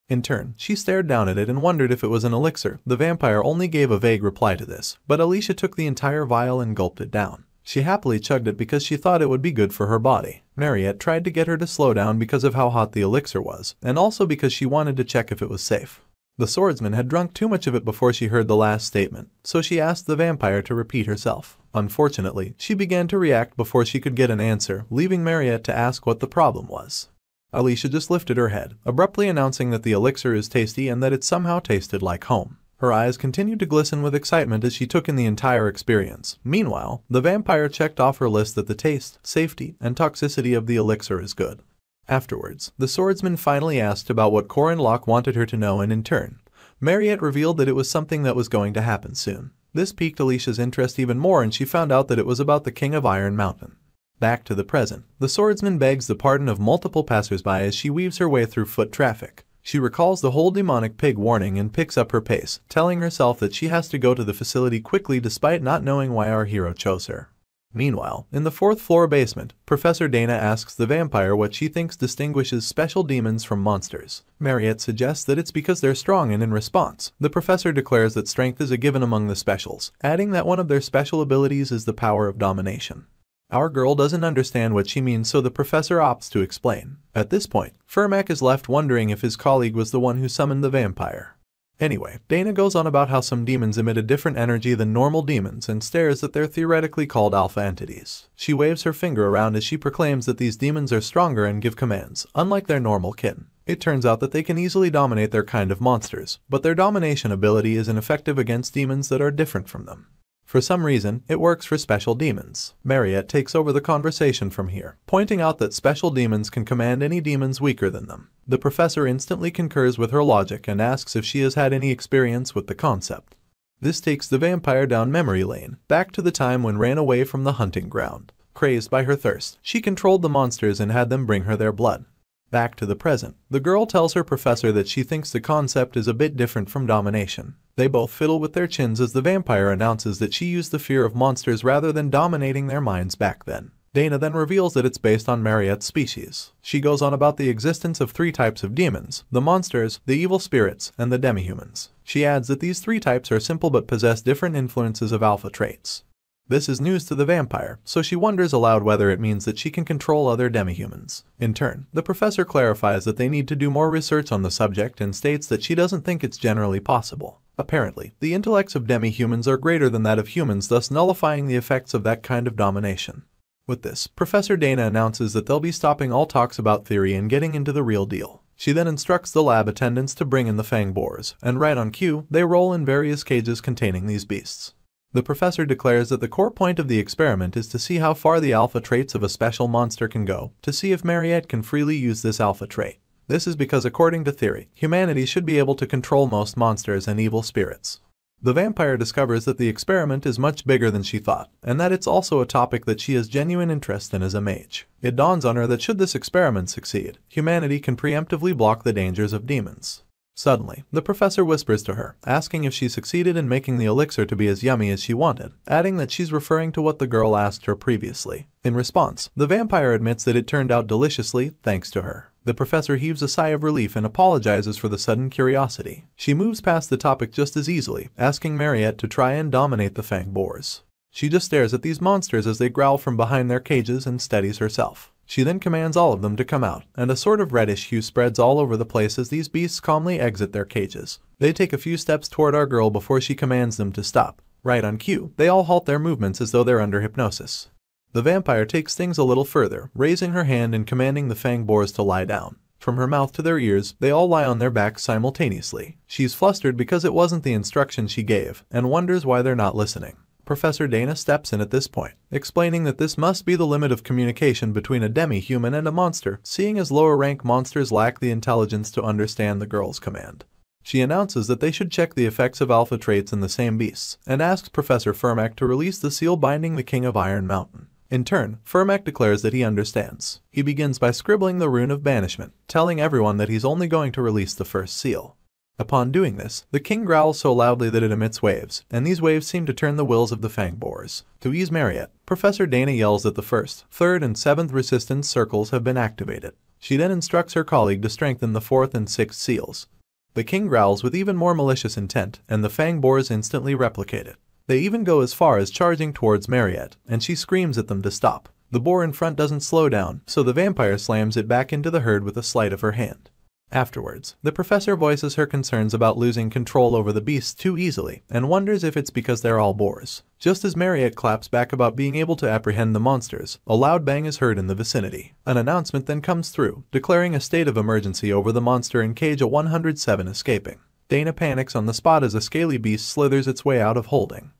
In turn, she stared down at it and wondered if it was an elixir. The vampire only gave a vague reply to this, but Alicia took the entire vial and gulped it down. She happily chugged it because she thought it would be good for her body. Mariette tried to get her to slow down because of how hot the elixir was, and also because she wanted to check if it was safe. The swordsman had drunk too much of it before she heard the last statement, so she asked the vampire to repeat herself. Unfortunately, she began to react before she could get an answer, leaving Mariette to ask what the problem was. Alicia just lifted her head, abruptly announcing that the elixir is tasty and that it somehow tasted like home. Her eyes continued to glisten with excitement as she took in the entire experience. Meanwhile, the vampire checked off her list that the taste, safety, and toxicity of the elixir is good. Afterwards, the swordsman finally asked about what Corin Locke wanted her to know, and in turn, Mariette revealed that it was something that was going to happen soon. This piqued Alicia's interest even more, and she found out that it was about the King of Iron Mountain. Back to the present, the swordsman begs the pardon of multiple passersby as she weaves her way through foot traffic. She recalls the whole demonic pig warning and picks up her pace, telling herself that she has to go to the facility quickly despite not knowing why our hero chose her. Meanwhile, in the 4th floor basement, Professor Dana asks the vampire what she thinks distinguishes special demons from monsters. Mariette suggests that it's because they're strong, and in response, the professor declares that strength is a given among the specials, adding that one of their special abilities is the power of domination. Our girl doesn't understand what she means, so the professor opts to explain. At this point, Fermac is left wondering if his colleague was the one who summoned the vampire. Anyway, Dana goes on about how some demons emit a different energy than normal demons and states that they're theoretically called alpha entities. She waves her finger around as she proclaims that these demons are stronger and give commands, unlike their normal kin. It turns out that they can easily dominate their kind of monsters, but their domination ability is ineffective against demons that are different from them. For some reason, it works for special demons. Mariette takes over the conversation from here, pointing out that special demons can command any demons weaker than them. The professor instantly concurs with her logic and asks if she has had any experience with the concept. This takes the vampire down memory lane, back to the time when ran away from the hunting ground. Crazed by her thirst, she controlled the monsters and had them bring her their blood. Back to the present, the girl tells her professor that she thinks the concept is a bit different from domination. They both fiddle with their chins as the vampire announces that she used the fear of monsters rather than dominating their minds back then. Dana then reveals that it's based on Mariette's species. She goes on about the existence of 3 types of demons: the monsters, the evil spirits, and the demihumans. She adds that these 3 types are simple but possess different influences of alpha traits. This is news to the vampire, so she wonders aloud whether it means that she can control other demihumans. In turn, the professor clarifies that they need to do more research on the subject and states that she doesn't think it's generally possible. Apparently, the intellects of demihumans are greater than that of humans, thus nullifying the effects of that kind of domination. With this, Professor Dana announces that they'll be stopping all talks about theory and getting into the real deal. She then instructs the lab attendants to bring in the fang boars, and right on cue, they roll in various cages containing these beasts. The professor declares that the core point of the experiment is to see how far the alpha traits of a special monster can go, to see if Mariette can freely use this alpha trait. This is because, according to theory, humanity should be able to control most monsters and evil spirits. The vampire discovers that the experiment is much bigger than she thought, and that it's also a topic that she has genuine interest in as a mage. It dawns on her that should this experiment succeed, humanity can preemptively block the dangers of demons. Suddenly, the professor whispers to her, asking if she succeeded in making the elixir to be as yummy as she wanted, adding that she's referring to what the girl asked her previously. In response, the vampire admits that it turned out deliciously, thanks to her. The professor heaves a sigh of relief and apologizes for the sudden curiosity. She moves past the topic just as easily, asking Mariette to try and dominate the fang boars. She just stares at these monsters as they growl from behind their cages and steadies herself. She then commands all of them to come out, and a sort of reddish hue spreads all over the place as these beasts calmly exit their cages. They take a few steps toward our girl before she commands them to stop. Right on cue, they all halt their movements as though they're under hypnosis. The vampire takes things a little further, raising her hand and commanding the fang boars to lie down. From her mouth to their ears, they all lie on their backs simultaneously. She's flustered because it wasn't the instruction she gave, and wonders why they're not listening. Professor Dana steps in at this point, explaining that this must be the limit of communication between a demi-human and a monster, seeing as lower-rank monsters lack the intelligence to understand the girl's command. She announces that they should check the effects of alpha traits in the same beasts, and asks Professor Firmak to release the seal binding the King of Iron Mountain. In turn, Firmak declares that he understands. He begins by scribbling the rune of banishment, telling everyone that he's only going to release the first seal. Upon doing this, the king growls so loudly that it emits waves, and these waves seem to turn the wills of the fang boars. To ease Mariette, Professor Dana yells that the 1st, 3rd, and 7th resistance circles have been activated. She then instructs her colleague to strengthen the 4th and 6th seals. The king growls with even more malicious intent, and the fang boars instantly replicate it. They even go as far as charging towards Mariette, and she screams at them to stop. The boar in front doesn't slow down, so the vampire slams it back into the herd with a sleight of her hand. Afterwards, the professor voices her concerns about losing control over the beasts too easily, and wonders if it's because they're all boars. Just as Mariette claps back about being able to apprehend the monsters, a loud bang is heard in the vicinity. An announcement then comes through, declaring a state of emergency over the monster in cage 107 escaping. Dana panics on the spot as a scaly beast slithers its way out of holding.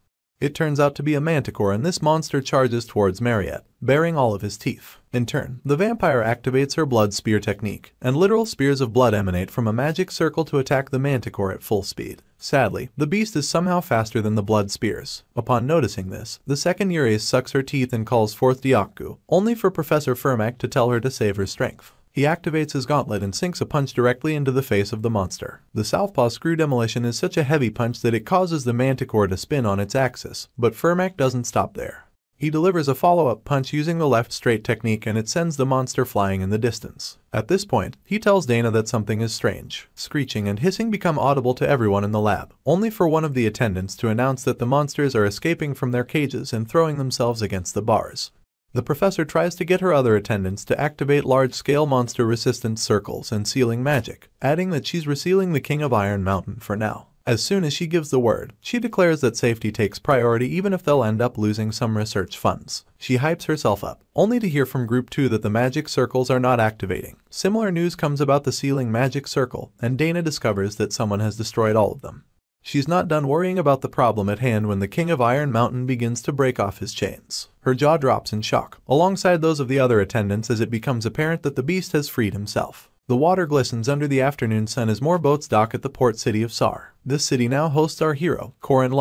It turns out to be a manticore, and this monster charges towards Mariette, baring all of his teeth. In turn, the vampire activates her blood spear technique, and literal spears of blood emanate from a magic circle to attack the manticore at full speed. Sadly, the beast is somehow faster than the blood spears. Upon noticing this, the second Urace sucks her teeth and calls forth Diaku, only for Professor Firmak to tell her to save her strength. He activates his gauntlet and sinks a punch directly into the face of the monster. The southpaw screw demolition is such a heavy punch that it causes the manticore to spin on its axis, but Firmak doesn't stop there. He delivers a follow-up punch using the left straight technique, and it sends the monster flying in the distance. At this point, he tells Dana that something is strange. Screeching and hissing become audible to everyone in the lab, only for one of the attendants to announce that the monsters are escaping from their cages and throwing themselves against the bars. The professor tries to get her other attendants to activate large-scale monster resistance circles and sealing magic, adding that she's resealing the King of Iron Mountain for now. As soon as she gives the word, she declares that safety takes priority even if they'll end up losing some research funds. She hypes herself up, only to hear from Group 2 that the magic circles are not activating. Similar news comes about the sealing magic circle, and Dana discovers that someone has destroyed all of them. She's not done worrying about the problem at hand when the King of Iron Mountain begins to break off his chains. Her jaw drops in shock, alongside those of the other attendants, as it becomes apparent that the beast has freed himself. The water glistens under the afternoon sun as more boats dock at the port city of Sar. This city now hosts our hero, Corin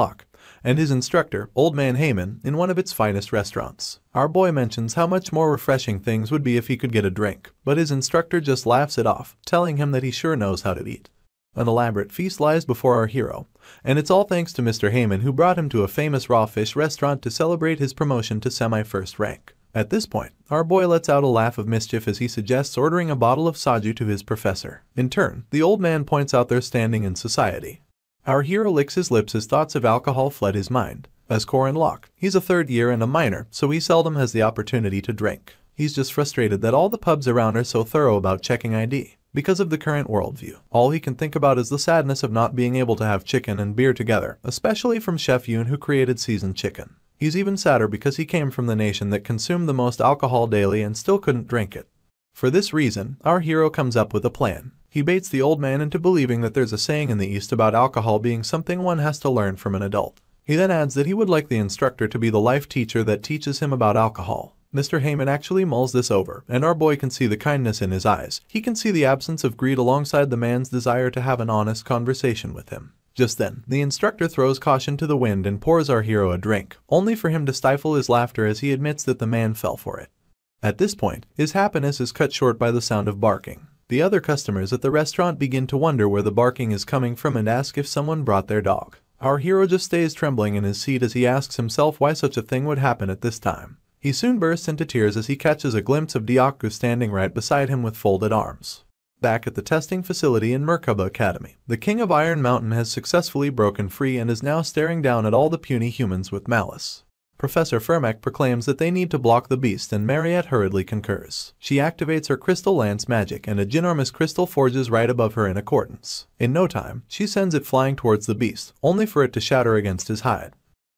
and his instructor, Old Man Heyman, in one of its finest restaurants. Our boy mentions how much more refreshing things would be if he could get a drink, but his instructor just laughs it off, telling him that he sure knows how to eat. An elaborate feast lies before our hero, and it's all thanks to Mr. Heyman, who brought him to a famous raw fish restaurant to celebrate his promotion to semi-first rank. At this point, our boy lets out a laugh of mischief as he suggests ordering a bottle of soju to his professor. In turn, the old man points out their standing in society. Our hero licks his lips as thoughts of alcohol flood his mind. As Corin he's a third year and a minor, so he seldom has the opportunity to drink. He's just frustrated that all the pubs around are so thorough about checking ID. Because of the current worldview, all he can think about is the sadness of not being able to have chicken and beer together, especially from Chef Yoon, who created seasoned chicken. He's even sadder because he came from the nation that consumed the most alcohol daily and still couldn't drink it. For this reason, our hero comes up with a plan. He baits the old man into believing that there's a saying in the East about alcohol being something one has to learn from an adult. He then adds that he would like the instructor to be the life teacher that teaches him about alcohol. Mr. Heyman actually mulls this over, and our boy can see the kindness in his eyes. He can see the absence of greed alongside the man's desire to have an honest conversation with him. Just then, the instructor throws caution to the wind and pours our hero a drink, only for him to stifle his laughter as he admits that the man fell for it. At this point, his happiness is cut short by the sound of barking. The other customers at the restaurant begin to wonder where the barking is coming from and ask if someone brought their dog. Our hero just stays trembling in his seat as he asks himself why such a thing would happen at this time. He soon bursts into tears as he catches a glimpse of Diaku standing right beside him with folded arms. Back at the testing facility in Merkaba Academy, the King of Iron Mountain has successfully broken free and is now staring down at all the puny humans with malice. Professor Firmek proclaims that they need to block the beast and Mariette hurriedly concurs. She activates her crystal lance magic and a ginormous crystal forges right above her in accordance. In no time, she sends it flying towards the beast, only for it to shatter against his hide.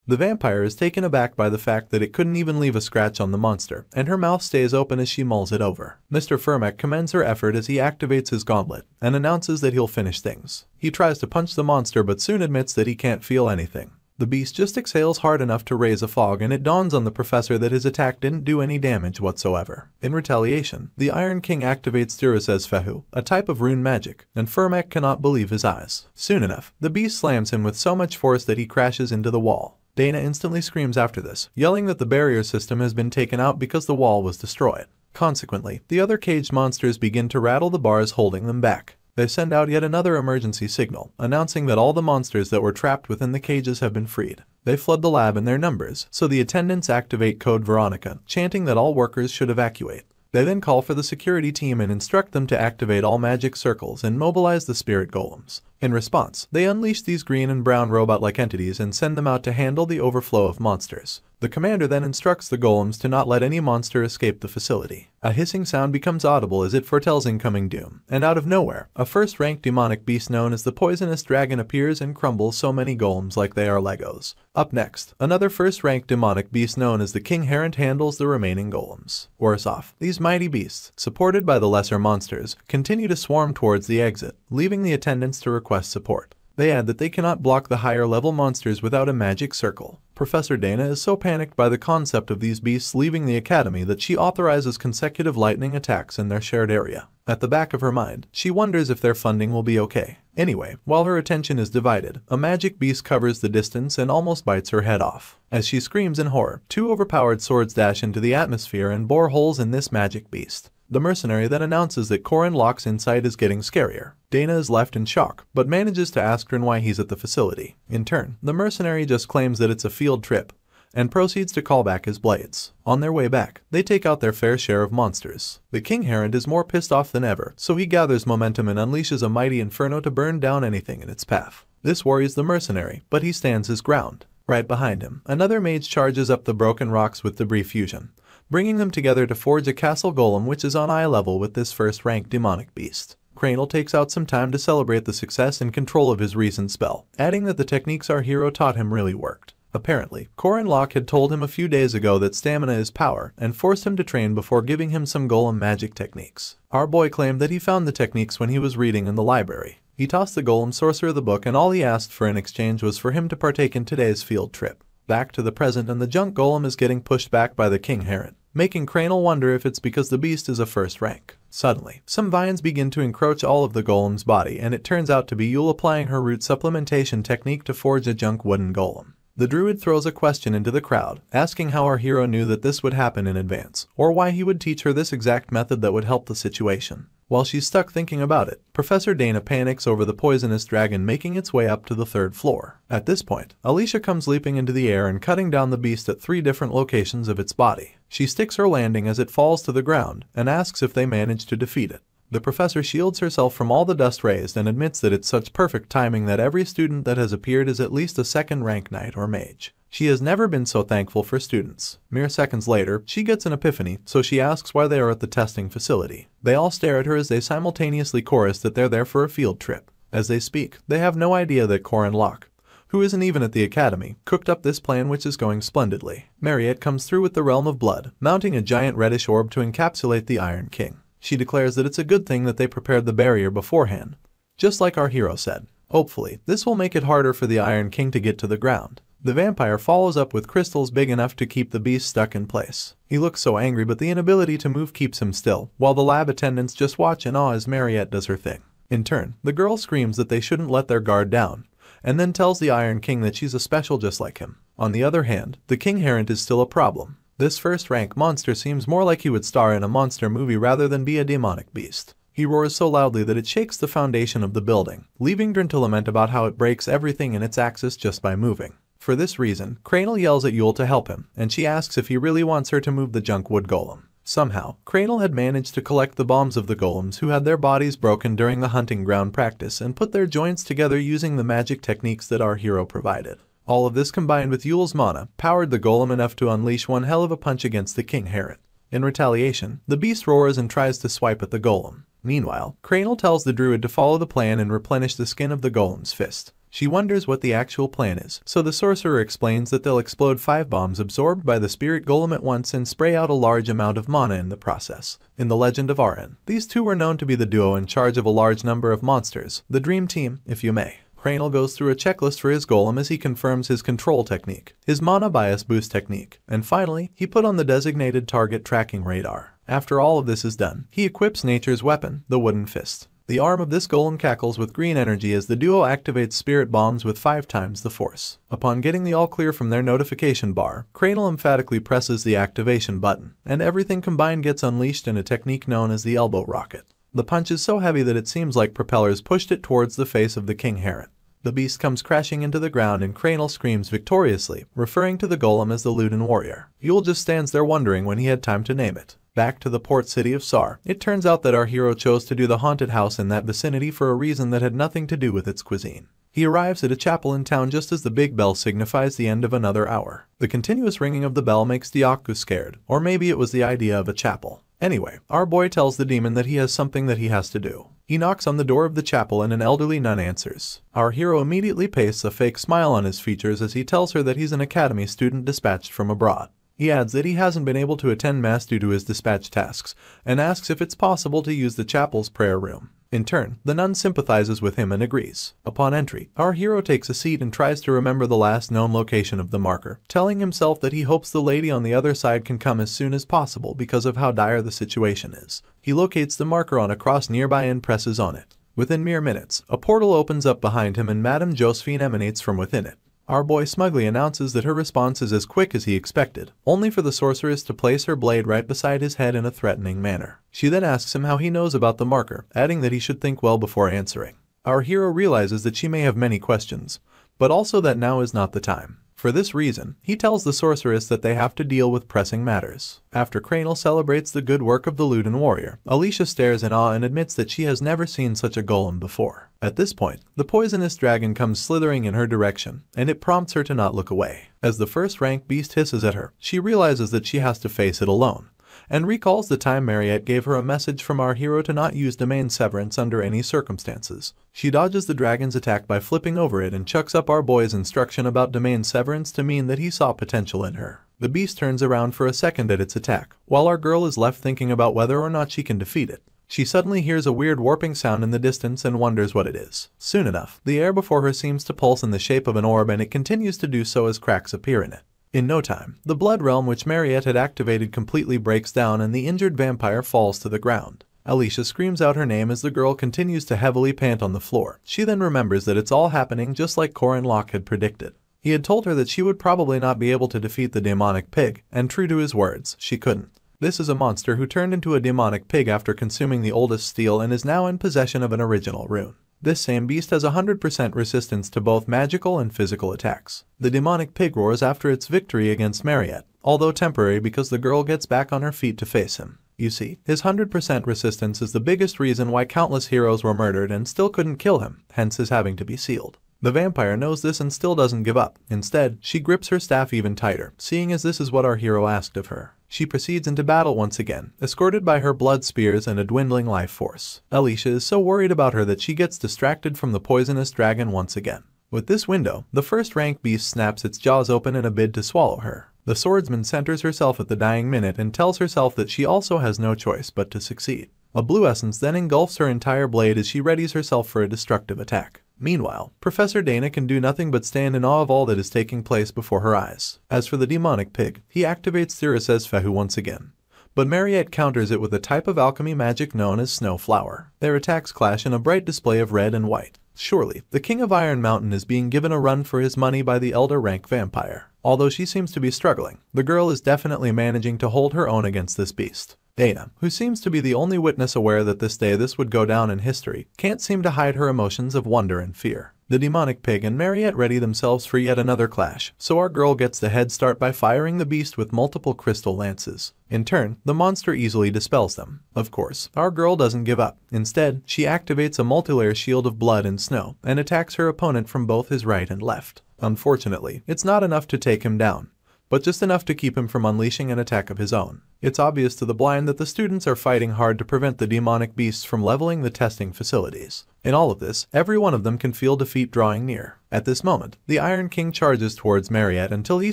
The vampire is taken aback by the fact that it couldn't even leave a scratch on the monster, and her mouth stays open as she mulls it over. Mr. Firmek commends her effort as he activates his gauntlet and announces that he'll finish things. He tries to punch the monster but soon admits that he can't feel anything. The beast just exhales hard enough to raise a fog, and it dawns on the professor that his attack didn't do any damage whatsoever. In retaliation, the Iron King activates Duras's Fehu, a type of rune magic, and Firmek cannot believe his eyes. Soon enough, the beast slams him with so much force that he crashes into the wall. Dana instantly screams after this, yelling that the barrier system has been taken out because the wall was destroyed. Consequently, the other caged monsters begin to rattle the bars holding them back. They send out yet another emergency signal, announcing that all the monsters that were trapped within the cages have been freed. They flood the lab in their numbers, so the attendants activate Code Veronica, chanting that all workers should evacuate. They then call for the security team and instruct them to activate all magic circles and mobilize the spirit golems. In response, they unleash these green and brown robot-like entities and send them out to handle the overflow of monsters. The commander then instructs the golems to not let any monster escape the facility. A hissing sound becomes audible as it foretells incoming doom, and out of nowhere, a first-ranked demonic beast known as the Poisonous Dragon appears and crumbles so many golems like they are Legos. Up next, another first-ranked demonic beast known as the King Herent handles the remaining golems. Worse off, these mighty beasts, supported by the lesser monsters, continue to swarm towards the exit, leaving the attendants to request support. They add that they cannot block the higher-level monsters without a magic circle. Professor Dana is so panicked by the concept of these beasts leaving the academy that she authorizes consecutive lightning attacks in their shared area. At the back of her mind, she wonders if their funding will be okay. Anyway, while her attention is divided, a magic beast covers the distance and almost bites her head off. As she screams in horror, two overpowered swords dash into the atmosphere and bore holes in this magic beast. The mercenary then announces that Corin Locke's insight is getting scarier. Dana is left in shock, but manages to ask Rin why he's at the facility. In turn, the mercenary just claims that it's a field trip, and proceeds to call back his blades. On their way back, they take out their fair share of monsters. The King Herent is more pissed off than ever, so he gathers momentum and unleashes a mighty inferno to burn down anything in its path. This worries the mercenary, but he stands his ground. Right behind him, another mage charges up the broken rocks with debris fusion, bringing them together to forge a castle golem which is on eye level with this first-ranked demonic beast. Cranel takes out some time to celebrate the success and control of his recent spell, adding that the techniques our hero taught him really worked. Apparently, Corin Locke had told him a few days ago that stamina is power and forced him to train before giving him some golem magic techniques. Our boy claimed that he found the techniques when he was reading in the library. He tossed the golem sorcerer the book and all he asked for in exchange was for him to partake in today's field trip. Back to the present, and the junk golem is getting pushed back by the King Herent, making Cranel wonder if it's because the beast is a first rank. Suddenly, some vines begin to encroach all of the golem's body, and it turns out to be Yule applying her root supplementation technique to forge a junk wooden golem. The druid throws a question into the crowd, asking how our hero knew that this would happen in advance, or why he would teach her this exact method that would help the situation. While she's stuck thinking about it, Professor Dana panics over the poisonous dragon making its way up to the third floor. At this point, Alicia comes leaping into the air and cutting down the beast at 3 different locations of its body. She sticks her landing as it falls to the ground and asks if they manage to defeat it. The professor shields herself from all the dust raised and admits that it's such perfect timing that every student that has appeared is at least a second-rank knight or mage. She has never been so thankful for students. Mere seconds later, she gets an epiphany, so she asks why they are at the testing facility. They all stare at her as they simultaneously chorus that they're there for a field trip. As they speak, they have no idea that Corin Locke, who isn't even at the academy, cooked up this plan which is going splendidly. Mariette comes through with the Realm of Blood, mounting a giant reddish orb to encapsulate the Iron King. She declares that it's a good thing that they prepared the barrier beforehand, just like our hero said. Hopefully, this will make it harder for the Iron King to get to the ground. The vampire follows up with crystals big enough to keep the beast stuck in place. He looks so angry, but the inability to move keeps him still, while the lab attendants just watch in awe as Mariette does her thing. In turn, the girl screams that they shouldn't let their guard down, and then tells the Iron King that she's a special just like him. On the other hand, the King Herent is still a problem. This first-rank monster seems more like he would star in a monster movie rather than be a demonic beast. He roars so loudly that it shakes the foundation of the building, leaving Drin to lament about how it breaks everything in its axis just by moving. For this reason, Cranel yells at Yule to help him, and she asks if he really wants her to move the junk wood golem. Somehow, Cranel had managed to collect the bombs of the golems who had their bodies broken during the hunting ground practice and put their joints together using the magic techniques that our hero provided. All of this combined with Yule's mana powered the golem enough to unleash one hell of a punch against the king Herod. In retaliation, the beast roars and tries to swipe at the golem. Meanwhile, Cranel tells the druid to follow the plan and replenish the skin of the golem's fist. She wonders what the actual plan is, so the sorcerer explains that they'll explode 5 bombs absorbed by the spirit golem at once and spray out a large amount of mana in the process. In the legend of Arren, these two were known to be the duo in charge of a large number of monsters, the dream team, if you may. Cranel goes through a checklist for his golem as he confirms his control technique, his mana bias boost technique, and finally, he put on the designated target tracking radar. After all of this is done, he equips nature's weapon, the wooden fist. The arm of this golem cackles with green energy as the duo activates spirit bombs with 5 times the force. Upon getting the all clear from their notification bar, Cranel emphatically presses the activation button, and everything combined gets unleashed in a technique known as the elbow rocket. The punch is so heavy that it seems like propellers pushed it towards the face of the king Herod. The beast comes crashing into the ground and Cranel screams victoriously, referring to the golem as the Luden warrior. Yule just stands there wondering when he had time to name it. Back to the port city of Sar, it turns out that our hero chose to do the haunted house in that vicinity for a reason that had nothing to do with its cuisine. He arrives at a chapel in town just as the big bell signifies the end of another hour. The continuous ringing of the bell makes Diaku scared, or maybe it was the idea of a chapel. Anyway, our boy tells the demon that he has something that he has to do. He knocks on the door of the chapel and an elderly nun answers. Our hero immediately pastes a fake smile on his features as he tells her that he's an academy student dispatched from abroad. He adds that he hasn't been able to attend mass due to his dispatch tasks, and asks if it's possible to use the chapel's prayer room. In turn, the nun sympathizes with him and agrees. Upon entry, our hero takes a seat and tries to remember the last known location of the marker, telling himself that he hopes the lady on the other side can come as soon as possible because of how dire the situation is. He locates the marker on a cross nearby and presses on it. Within mere minutes, a portal opens up behind him and Madame Josephine emanates from within it. Our boy smugly announces that her response is as quick as he expected, only for the sorceress to place her blade right beside his head in a threatening manner. She then asks him how he knows about the marker, adding that he should think well before answering. Our hero realizes that she may have many questions, but also that now is not the time. For this reason, he tells the sorceress that they have to deal with pressing matters. After Cranel celebrates the good work of the Luden warrior, Alicia stares in awe and admits that she has never seen such a golem before. At this point, the poisonous dragon comes slithering in her direction, and it prompts her to not look away. As the first rank beast hisses at her, she realizes that she has to face it alone, and recalls the time Mariette gave her a message from our hero to not use domain severance under any circumstances. She dodges the dragon's attack by flipping over it and chucks up our boy's instruction about domain severance to mean that he saw potential in her. The beast turns around for a second at its attack, while our girl is left thinking about whether or not she can defeat it. She suddenly hears a weird warping sound in the distance and wonders what it is. Soon enough, the air before her seems to pulse in the shape of an orb and it continues to do so as cracks appear in it. In no time, the blood realm which Mariette had activated completely breaks down and the injured vampire falls to the ground. Alicia screams out her name as the girl continues to heavily pant on the floor. She then remembers that it's all happening just like Corin Locke had predicted. He had told her that she would probably not be able to defeat the demonic pig, and true to his words, she couldn't. This is a monster who turned into a demonic pig after consuming the oldest steel and is now in possession of an original rune. This same beast has 100% resistance to both magical and physical attacks. The demonic pig roars after its victory against Mariette, although temporary because the girl gets back on her feet to face him. You see, his 100% resistance is the biggest reason why countless heroes were murdered and still couldn't kill him, hence his having to be sealed. The vampire knows this and still doesn't give up. Instead, she grips her staff even tighter, seeing as this is what our hero asked of her. She proceeds into battle once again, escorted by her blood spears and a dwindling life force. Alicia is so worried about her that she gets distracted from the poisonous dragon once again. With this window, the first rank beast snaps its jaws open in a bid to swallow her. The swordsman centers herself at the dying minute and tells herself that she also has no choice but to succeed. A blue essence then engulfs her entire blade as she readies herself for a destructive attack. Meanwhile, Professor Dana can do nothing but stand in awe of all that is taking place before her eyes. As for the demonic pig, he activates Thyrsa's Fehu once again. But Mariette counters it with a type of alchemy magic known as Snow Flower. Their attacks clash in a bright display of red and white. Surely, the King of Iron Mountain is being given a run for his money by the elder rank vampire. Although she seems to be struggling, the girl is definitely managing to hold her own against this beast. Dana, who seems to be the only witness aware that this would go down in history, can't seem to hide her emotions of wonder and fear. The demonic pig and Mariette ready themselves for yet another clash, so our girl gets the head start by firing the beast with multiple crystal lances. In turn, the monster easily dispels them. Of course, our girl doesn't give up. Instead, she activates a multilayer shield of blood and snow and attacks her opponent from both his right and left. Unfortunately, it's not enough to take him down, but just enough to keep him from unleashing an attack of his own. It's obvious to the blind that the students are fighting hard to prevent the demonic beasts from leveling the testing facilities. In all of this, every one of them can feel defeat drawing near. At this moment, the Iron King charges towards Mariette until he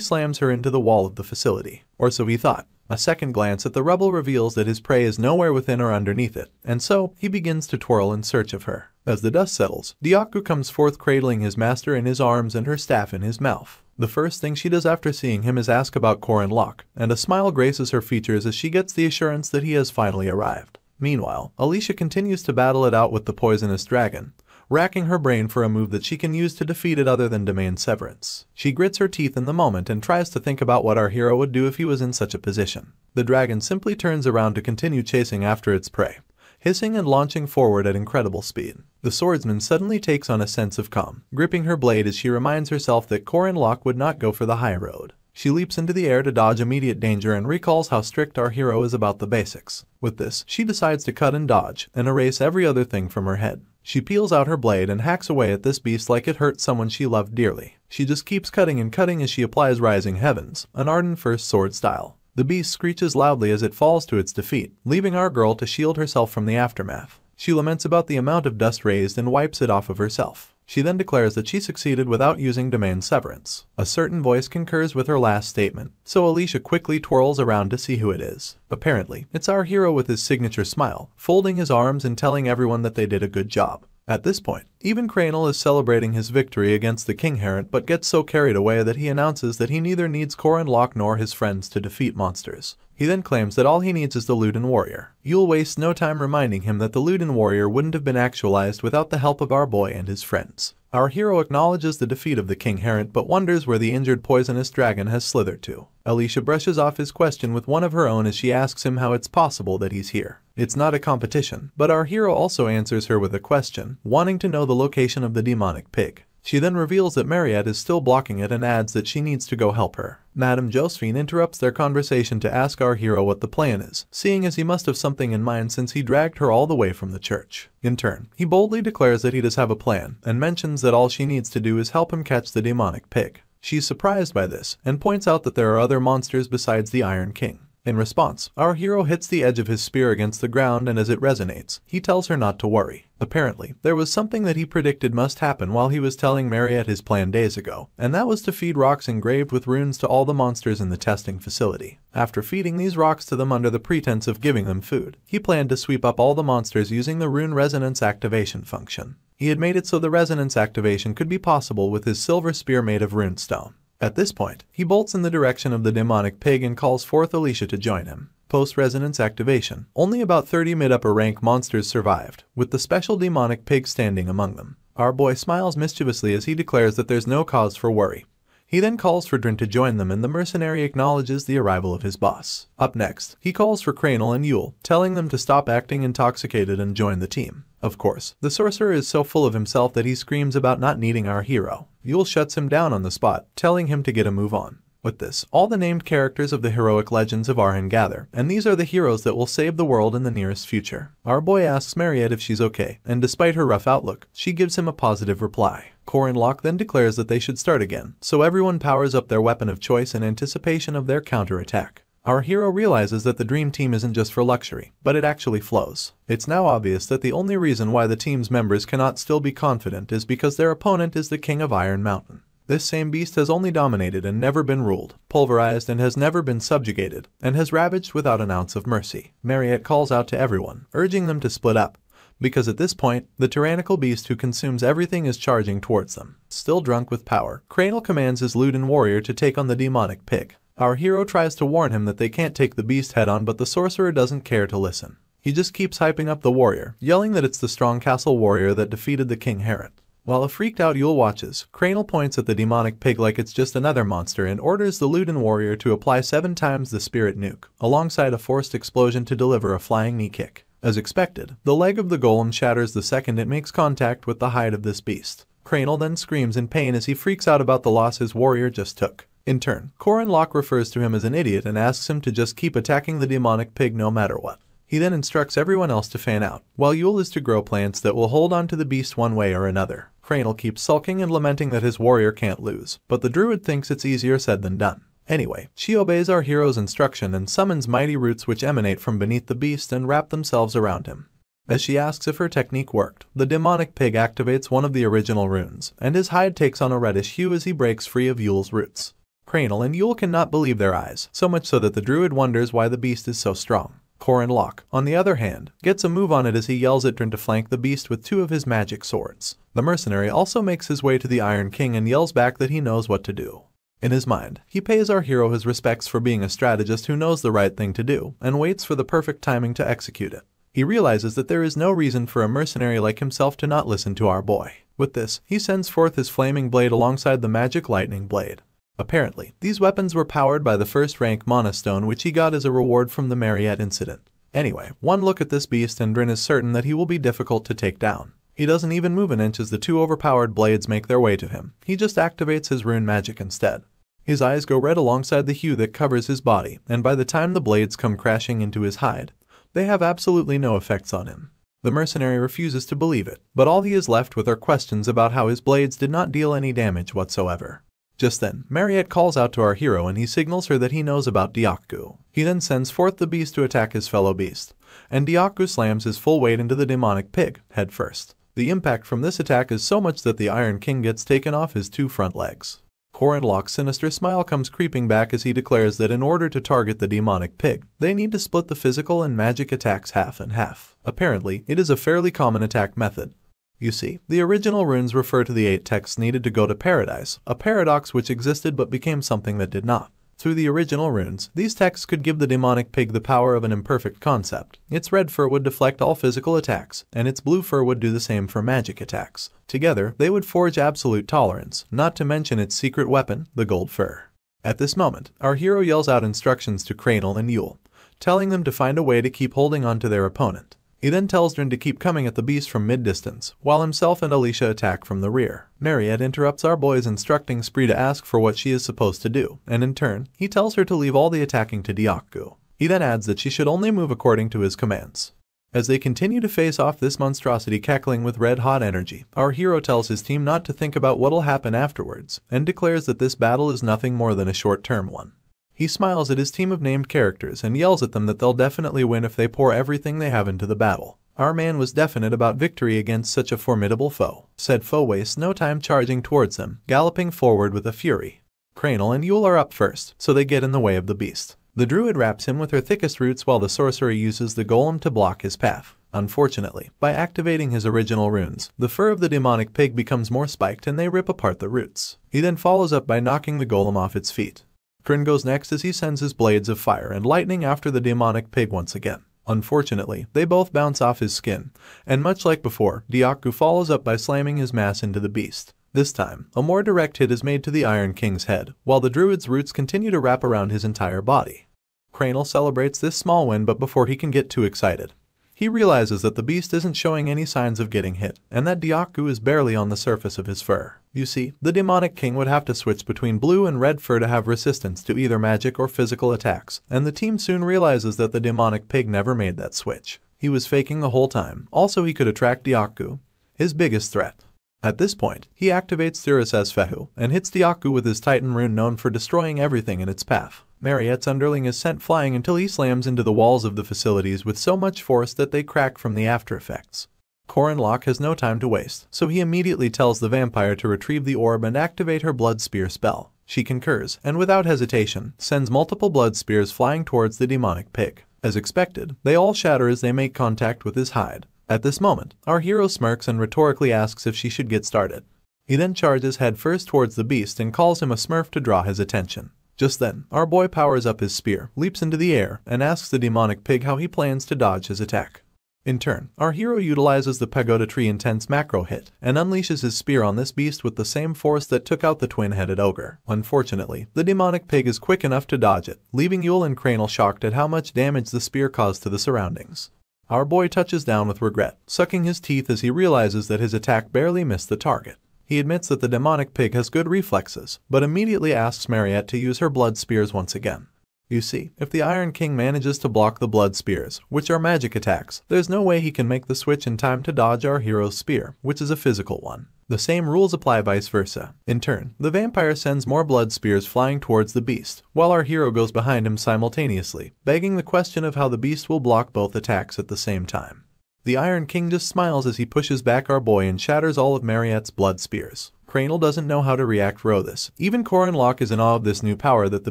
slams her into the wall of the facility. Or so he thought. A second glance at the rebel reveals that his prey is nowhere within or underneath it, and so he begins to twirl in search of her. As the dust settles, Dyaku comes forth cradling his master in his arms and her staff in his mouth. The first thing she does after seeing him is ask about Corin Locke, and a smile graces her features as she gets the assurance that he has finally arrived. Meanwhile, Alicia continues to battle it out with the poisonous dragon, racking her brain for a move that she can use to defeat it other than domain severance. She grits her teeth in the moment and tries to think about what our hero would do if he was in such a position. The dragon simply turns around to continue chasing after its prey, hissing and launching forward at incredible speed. The swordsman suddenly takes on a sense of calm, gripping her blade as she reminds herself that Corin Locke would not go for the high road. She leaps into the air to dodge immediate danger and recalls how strict our hero is about the basics. With this, she decides to cut and dodge and erase every other thing from her head. She peels out her blade and hacks away at this beast like it hurt someone she loved dearly. She just keeps cutting and cutting as she applies Rising Heavens, an Arden First Sword style. The beast screeches loudly as it falls to its defeat, leaving our girl to shield herself from the aftermath. She laments about the amount of dust raised and wipes it off of herself. She then declares that she succeeded without using domain severance. A certain voice concurs with her last statement, so Alicia quickly twirls around to see who it is. Apparently, it's our hero with his signature smile, folding his arms and telling everyone that they did a good job. At this point, even Cranel is celebrating his victory against the King Herent but gets so carried away that he announces that he neither needs Corin Locke nor his friends to defeat monsters. He then claims that all he needs is the Luden Warrior. You'll waste no time reminding him that the Luden Warrior wouldn't have been actualized without the help of our boy and his friends. Our hero acknowledges the defeat of the King Herent but wonders where the injured poisonous dragon has slithered to. Alicia brushes off his question with one of her own as she asks him how it's possible that he's here. It's not a competition, but our hero also answers her with a question, wanting to know the location of the demonic pig. She then reveals that Mariette is still blocking it and adds that she needs to go help her. Madame Josephine interrupts their conversation to ask our hero what the plan is, seeing as he must have something in mind since he dragged her all the way from the church. In turn, he boldly declares that he does have a plan, and mentions that all she needs to do is help him catch the demonic pig. She's surprised by this, and points out that there are other monsters besides the Iron King. In response, our hero hits the edge of his spear against the ground and as it resonates, he tells her not to worry. Apparently, there was something that he predicted must happen while he was telling Mariette his plan days ago, and that was to feed rocks engraved with runes to all the monsters in the testing facility. After feeding these rocks to them under the pretense of giving them food, he planned to sweep up all the monsters using the rune resonance activation function. He had made it so the resonance activation could be possible with his silver spear made of runestone. At this point, he bolts in the direction of the demonic pig and calls forth Alicia to join him. Post-resonance activation, only about 30 mid-upper rank monsters survived, with the special demonic pig standing among them. Our boy smiles mischievously as he declares that there's no cause for worry. He then calls for Drin to join them and the mercenary acknowledges the arrival of his boss. Up next, he calls for Cranel and Yule, telling them to stop acting intoxicated and join the team. Of course, the sorcerer is so full of himself that he screams about not needing our hero. Yule shuts him down on the spot, telling him to get a move on. With this, all the named characters of the heroic legends of Arhen gather, and these are the heroes that will save the world in the nearest future. Our boy asks Mariette if she's okay, and despite her rough outlook, she gives him a positive reply. Corin Locke then declares that they should start again, so everyone powers up their weapon of choice in anticipation of their counterattack. Our hero realizes that the dream team isn't just for luxury, but it actually flows. It's now obvious that the only reason why the team's members cannot still be confident is because their opponent is the King of Iron Mountain. This same beast has only dominated and never been ruled, pulverized and has never been subjugated, and has ravaged without an ounce of mercy. Mariette calls out to everyone, urging them to split up, because at this point, the tyrannical beast who consumes everything is charging towards them. Still drunk with power, Cranel commands his Luden warrior to take on the demonic pig. Our hero tries to warn him that they can't take the beast head on, but the sorcerer doesn't care to listen. He just keeps hyping up the warrior, yelling that it's the strong castle warrior that defeated the King Herent. While a freaked out Yule watches, Cranel points at the demonic pig like it's just another monster and orders the Luden warrior to apply 7 times the spirit nuke, alongside a forced explosion to deliver a flying knee kick. As expected, the leg of the golem shatters the second it makes contact with the hide of this beast. Cranel then screams in pain as he freaks out about the loss his warrior just took. In turn, Corin Locke refers to him as an idiot and asks him to just keep attacking the demonic pig no matter what. He then instructs everyone else to fan out, while Yule is to grow plants that will hold on to the beast one way or another. Cranel keeps sulking and lamenting that his warrior can't lose, but the druid thinks it's easier said than done. Anyway, she obeys our hero's instruction and summons mighty roots which emanate from beneath the beast and wrap themselves around him. As she asks if her technique worked, the demonic pig activates one of the original runes, and his hide takes on a reddish hue as he breaks free of Yule's roots. Cranel and Yule cannot believe their eyes, so much so that the druid wonders why the beast is so strong. Corin, on the other hand, gets a move on it as he yells at Drin to flank the beast with 2 of his magic swords. The mercenary also makes his way to the Iron King and yells back that he knows what to do. In his mind, he pays our hero his respects for being a strategist who knows the right thing to do, and waits for the perfect timing to execute it. He realizes that there is no reason for a mercenary like himself to not listen to our boy. With this, he sends forth his flaming blade alongside the magic lightning blade. Apparently, these weapons were powered by the first-rank Mana Stone which he got as a reward from the Mariette incident. Anyway, one look at this beast and Drin is certain that he will be difficult to take down. He doesn't even move an inch as the 2 overpowered blades make their way to him. He just activates his rune magic instead. His eyes go red alongside the hue that covers his body, and by the time the blades come crashing into his hide, they have absolutely no effects on him. The mercenary refuses to believe it, but all he is left with are questions about how his blades did not deal any damage whatsoever. Just then, Mariette calls out to our hero and he signals her that he knows about Diaku. He then sends forth the beast to attack his fellow beast, and Diaku slams his full weight into the demonic pig, head first. The impact from this attack is so much that the Iron King gets taken off his 2 front legs. Corin's sinister smile comes creeping back as he declares that in order to target the demonic pig, they need to split the physical and magic attacks half and half. Apparently, it is a fairly common attack method. You see, the original runes refer to the 8 texts needed to go to paradise, a paradox which existed but became something that did not. Through the original runes, these texts could give the demonic pig the power of an imperfect concept. Its red fur would deflect all physical attacks, and its blue fur would do the same for magic attacks. Together, they would forge absolute tolerance, not to mention its secret weapon, the gold fur. At this moment, our hero yells out instructions to Cranel and Yule, telling them to find a way to keep holding on to their opponent. He then tells Drin to keep coming at the beast from mid-distance, while himself and Alicia attack from the rear. Mariette interrupts our boy's instructing spree to ask for what she is supposed to do, and in turn, he tells her to leave all the attacking to Diaku. He then adds that she should only move according to his commands. As they continue to face off this monstrosity cackling with red-hot energy, our hero tells his team not to think about what'll happen afterwards, and declares that this battle is nothing more than a short-term one. He smiles at his team of named characters and yells at them that they'll definitely win if they pour everything they have into the battle. Our man was definite about victory against such a formidable foe. Said foe wastes no time charging towards them, galloping forward with a fury. Cranel and Yule are up first, so they get in the way of the beast. The druid wraps him with her thickest roots while the sorcerer uses the golem to block his path. Unfortunately, by activating his original runes, the fur of the demonic pig becomes more spiked and they rip apart the roots. He then follows up by knocking the golem off its feet. Corin goes next as he sends his blades of fire and lightning after the demonic pig once again. Unfortunately, they both bounce off his skin, and much like before, Diaku follows up by slamming his mass into the beast. This time, a more direct hit is made to the Iron King's head, while the druid's roots continue to wrap around his entire body. Cranel celebrates this small win, but before he can get too excited, he realizes that the beast isn't showing any signs of getting hit, and that Diaku is barely on the surface of his fur. You see, the demonic king would have to switch between blue and red fur to have resistance to either magic or physical attacks, and the team soon realizes that the demonic pig never made that switch. He was faking the whole time. Also, he could attract Diaku, his biggest threat. At this point, he activates Thuris's Fehu and hits Diaku with his Titan rune known for destroying everything in its path. Mariette's underling is sent flying until he slams into the walls of the facilities with so much force that they crack from the after effects. Corin has no time to waste, so he immediately tells the vampire to retrieve the orb and activate her blood spear spell. She concurs, and without hesitation, sends multiple blood spears flying towards the demonic pig. As expected, they all shatter as they make contact with his hide. At this moment, our hero smirks and rhetorically asks if she should get started. He then charges headfirst towards the beast and calls him a smurf to draw his attention. Just then, our boy powers up his spear, leaps into the air, and asks the demonic pig how he plans to dodge his attack. In turn, our hero utilizes the Pagoda Tree Intense macro hit and unleashes his spear on this beast with the same force that took out the twin-headed ogre. Unfortunately, the demonic pig is quick enough to dodge it, leaving Yule and Cranel shocked at how much damage the spear caused to the surroundings. Our boy touches down with regret, sucking his teeth as he realizes that his attack barely missed the target. He admits that the demonic pig has good reflexes, but immediately asks Mariette to use her blood spears once again. You see, if the Iron King manages to block the blood spears, which are magic attacks, there's no way he can make the switch in time to dodge our hero's spear, which is a physical one. The same rules apply vice versa. In turn, the vampire sends more blood spears flying towards the beast, while our hero goes behind him simultaneously, begging the question of how the beast will block both attacks at the same time. The Iron King just smiles as he pushes back our boy and shatters all of Mariette's blood spears. Cranel doesn't know how to react to this. Even Corin is in awe of this new power that the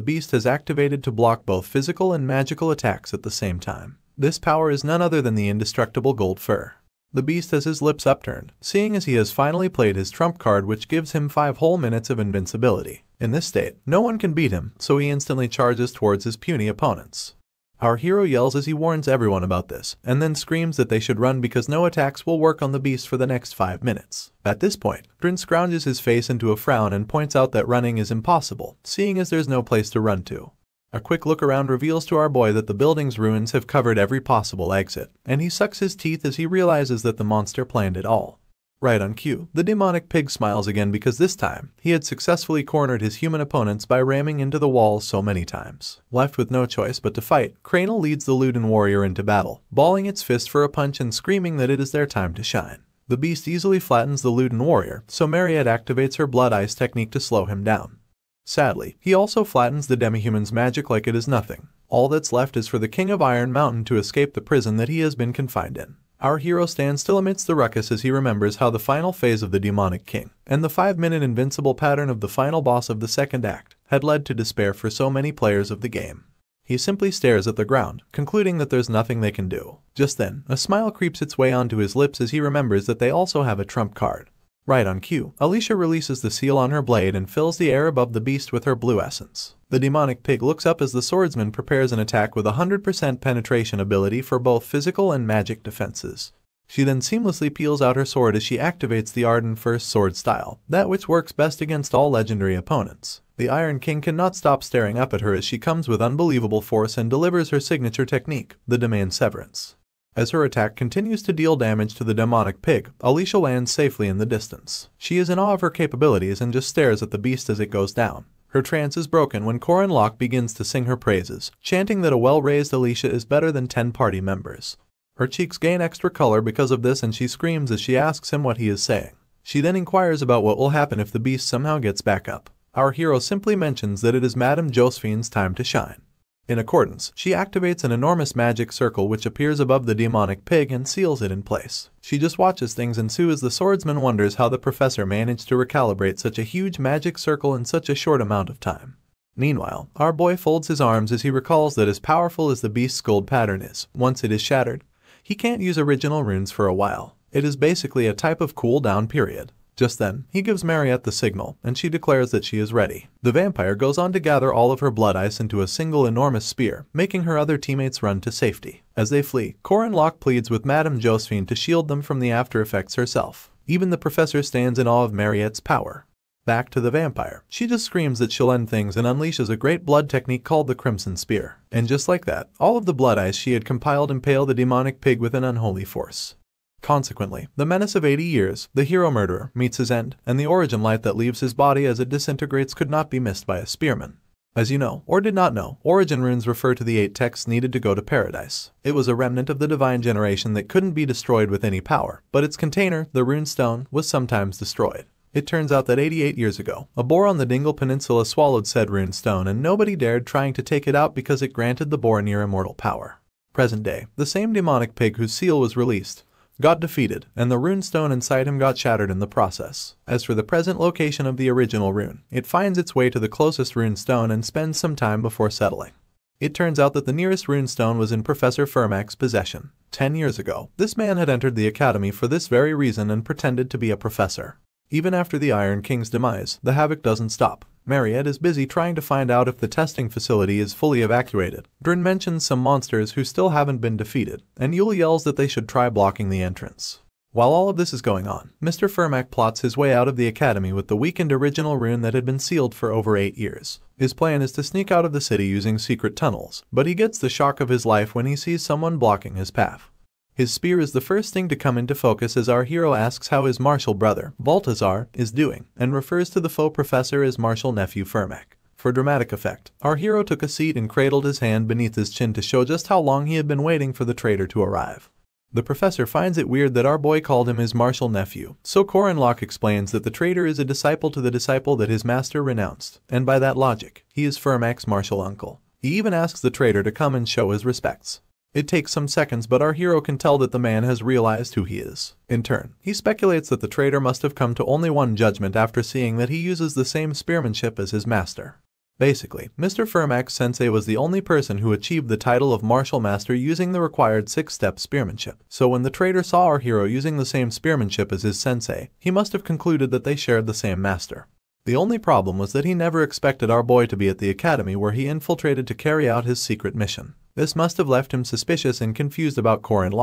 beast has activated to block both physical and magical attacks at the same time. This power is none other than the indestructible gold fur. The beast has his lips upturned, seeing as he has finally played his trump card, which gives him 5 whole minutes of invincibility. In this state, no one can beat him, so he instantly charges towards his puny opponents. Our hero yells as he warns everyone about this, and then screams that they should run because no attacks will work on the beast for the next 5 minutes. At this point, Drin scrounges his face into a frown and points out that running is impossible, seeing as there's no place to run to. A quick look around reveals to our boy that the building's ruins have covered every possible exit, and he sucks his teeth as he realizes that the monster planned it all. Right on cue, the demonic pig smiles again because this time, he had successfully cornered his human opponents by ramming into the walls so many times. Left with no choice but to fight, Cranel leads the Luden warrior into battle, balling its fist for a punch and screaming that it is their time to shine. The beast easily flattens the Luden warrior, so Mariette activates her blood ice technique to slow him down. Sadly, he also flattens the demi-human's magic like it is nothing. All that's left is for the King of Iron Mountain to escape the prison that he has been confined in. Our hero stands still amidst the ruckus as he remembers how the final phase of the demonic king, and the 5-minute invincible pattern of the final boss of the second act, had led to despair for so many players of the game. He simply stares at the ground, concluding that there's nothing they can do. Just then, a smile creeps its way onto his lips as he remembers that they also have a trump card. Right on cue, Alicia releases the seal on her blade and fills the air above the beast with her blue essence. The demonic pig looks up as the swordsman prepares an attack with 100% penetration ability for both physical and magic defenses. She then seamlessly peels out her sword as she activates the Arden First Sword style, that which works best against all legendary opponents. The Iron King cannot stop staring up at her as she comes with unbelievable force and delivers her signature technique, the Demand Severance. As her attack continues to deal damage to the demonic pig, Alicia lands safely in the distance. She is in awe of her capabilities and just stares at the beast as it goes down. Her trance is broken when Corin begins to sing her praises, chanting that a well-raised Alicia is better than 10 party members. Her cheeks gain extra color because of this and she screams as she asks him what he is saying. She then inquires about what will happen if the beast somehow gets back up. Our hero simply mentions that it is Madame Josephine's time to shine. In accordance, she activates an enormous magic circle which appears above the demonic pig and seals it in place. She just watches things ensue as the swordsman wonders how the professor managed to recalibrate such a huge magic circle in such a short amount of time. Meanwhile, our boy folds his arms as he recalls that as powerful as the beast's gold pattern is, once it is shattered, he can't use original runes for a while. It is basically a type of cool-down period. Just then, he gives Mariette the signal, and she declares that she is ready. The vampire goes on to gather all of her blood ice into a single enormous spear, making her other teammates run to safety. As they flee, Corin pleads with Madame Josephine to shield them from the after effects herself. Even the professor stands in awe of Mariette's power. Back to the vampire. She just screams that she'll end things and unleashes a great blood technique called the Crimson Spear. And just like that, all of the blood ice she had compiled impale the demonic pig with an unholy force. Consequently, the menace of 80 years, the hero murderer, meets his end, and the origin light that leaves his body as it disintegrates could not be missed by a spearman. As you know, or did not know, origin runes refer to the 8 texts needed to go to paradise. It was a remnant of the divine generation that couldn't be destroyed with any power, but its container, the rune stone, was sometimes destroyed. It turns out that 88 years ago, a boar on the Dingle Peninsula swallowed said rune stone and nobody dared trying to take it out because it granted the boar near immortal power. Present day, the same demonic pig whose seal was released got defeated, and the rune stone inside him got shattered in the process. As for the present location of the original rune, it finds its way to the closest rune stone and spends some time before settling. It turns out that the nearest rune stone was in Professor Fermac's possession. 10 years ago, this man had entered the academy for this very reason and pretended to be a professor. Even after the Iron King's demise, the havoc doesn't stop. Mariette is busy trying to find out if the testing facility is fully evacuated. Drin mentions some monsters who still haven't been defeated, and Yule yells that they should try blocking the entrance. While all of this is going on, Mr. Fermac plots his way out of the academy with the weakened original rune that had been sealed for over 8 years. His plan is to sneak out of the city using secret tunnels, but he gets the shock of his life when he sees someone blocking his path. His spear is the first thing to come into focus as our hero asks how his martial brother, Baltazar, is doing, and refers to the faux professor as martial nephew Fermac. For dramatic effect, our hero took a seat and cradled his hand beneath his chin to show just how long he had been waiting for the traitor to arrive. The professor finds it weird that our boy called him his martial nephew, so Corin explains that the traitor is a disciple to the disciple that his master renounced, and by that logic, he is Fermac's martial uncle. He even asks the traitor to come and show his respects. It takes some seconds, but our hero can tell that the man has realized who he is. In turn, he speculates that the traitor must have come to only one judgment after seeing that he uses the same spearmanship as his master. Basically, Mr. Fermac's sensei was the only person who achieved the title of martial master using the required 6-step spearmanship. So when the traitor saw our hero using the same spearmanship as his sensei, he must have concluded that they shared the same master. The only problem was that he never expected our boy to be at the academy where he infiltrated to carry out his secret mission. This must have left him suspicious and confused about Corin.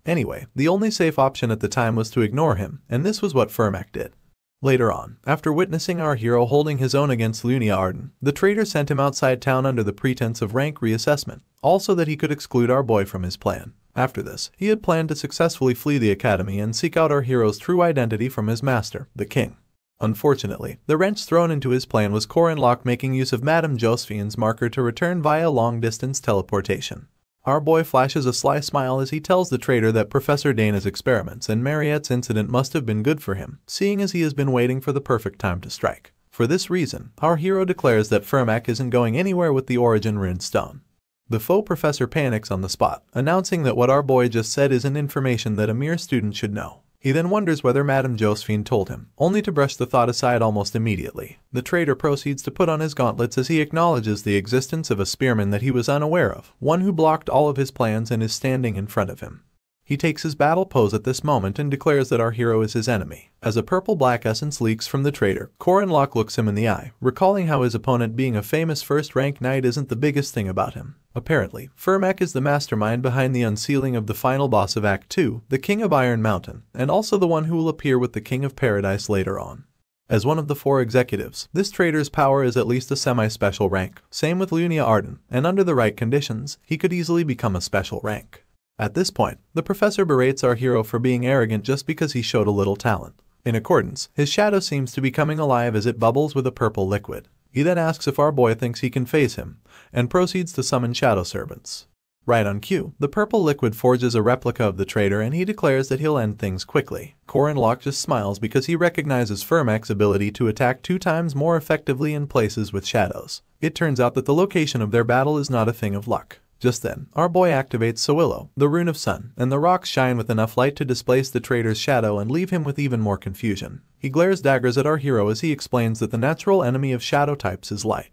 Anyway, the only safe option at the time was to ignore him, and this was what Fermac did. Later on, after witnessing our hero holding his own against Lunia Arden, the traitor sent him outside town under the pretense of rank reassessment, also that he could exclude our boy from his plan. After this, he had planned to successfully flee the academy and seek out our hero's true identity from his master, the king. Unfortunately, the wrench thrown into his plan was Corin making use of Madame Josephine's marker to return via long-distance teleportation. Our boy flashes a sly smile as he tells the traitor that Professor Dana's experiments and Mariette's incident must have been good for him, seeing as he has been waiting for the perfect time to strike. For this reason, our hero declares that Fermac isn't going anywhere with the Origin Rune Stone. The faux professor panics on the spot, announcing that what our boy just said isn't information that a mere student should know. He then wonders whether Madame Josephine told him, only to brush the thought aside almost immediately. The traitor proceeds to put on his gauntlets as he acknowledges the existence of a spearman that he was unaware of, one who blocked all of his plans and is standing in front of him. He takes his battle pose at this moment and declares that our hero is his enemy. As a purple-black essence leaks from the traitor, Corin looks him in the eye, recalling how his opponent being a famous first-rank knight isn't the biggest thing about him. Apparently, Fermac is the mastermind behind the unsealing of the final boss of Act 2, the King of Iron Mountain, and also the one who will appear with the King of Paradise later on. As one of the 4 executives, this traitor's power is at least a semi-special rank, same with Lunia Arden, and under the right conditions, he could easily become a special rank. At this point, the professor berates our hero for being arrogant just because he showed a little talent. In accordance, his shadow seems to be coming alive as it bubbles with a purple liquid. He then asks if our boy thinks he can face him, and proceeds to summon shadow servants. Right on cue, the purple liquid forges a replica of the traitor and he declares that he'll end things quickly. Corin just smiles because he recognizes Fermac's ability to attack 2 times more effectively in places with shadows. It turns out that the location of their battle is not a thing of luck. Just then, our boy activates Sowillo, the rune of sun, and the rocks shine with enough light to displace the traitor's shadow and leave him with even more confusion. He glares daggers at our hero as he explains that the natural enemy of shadow types is light.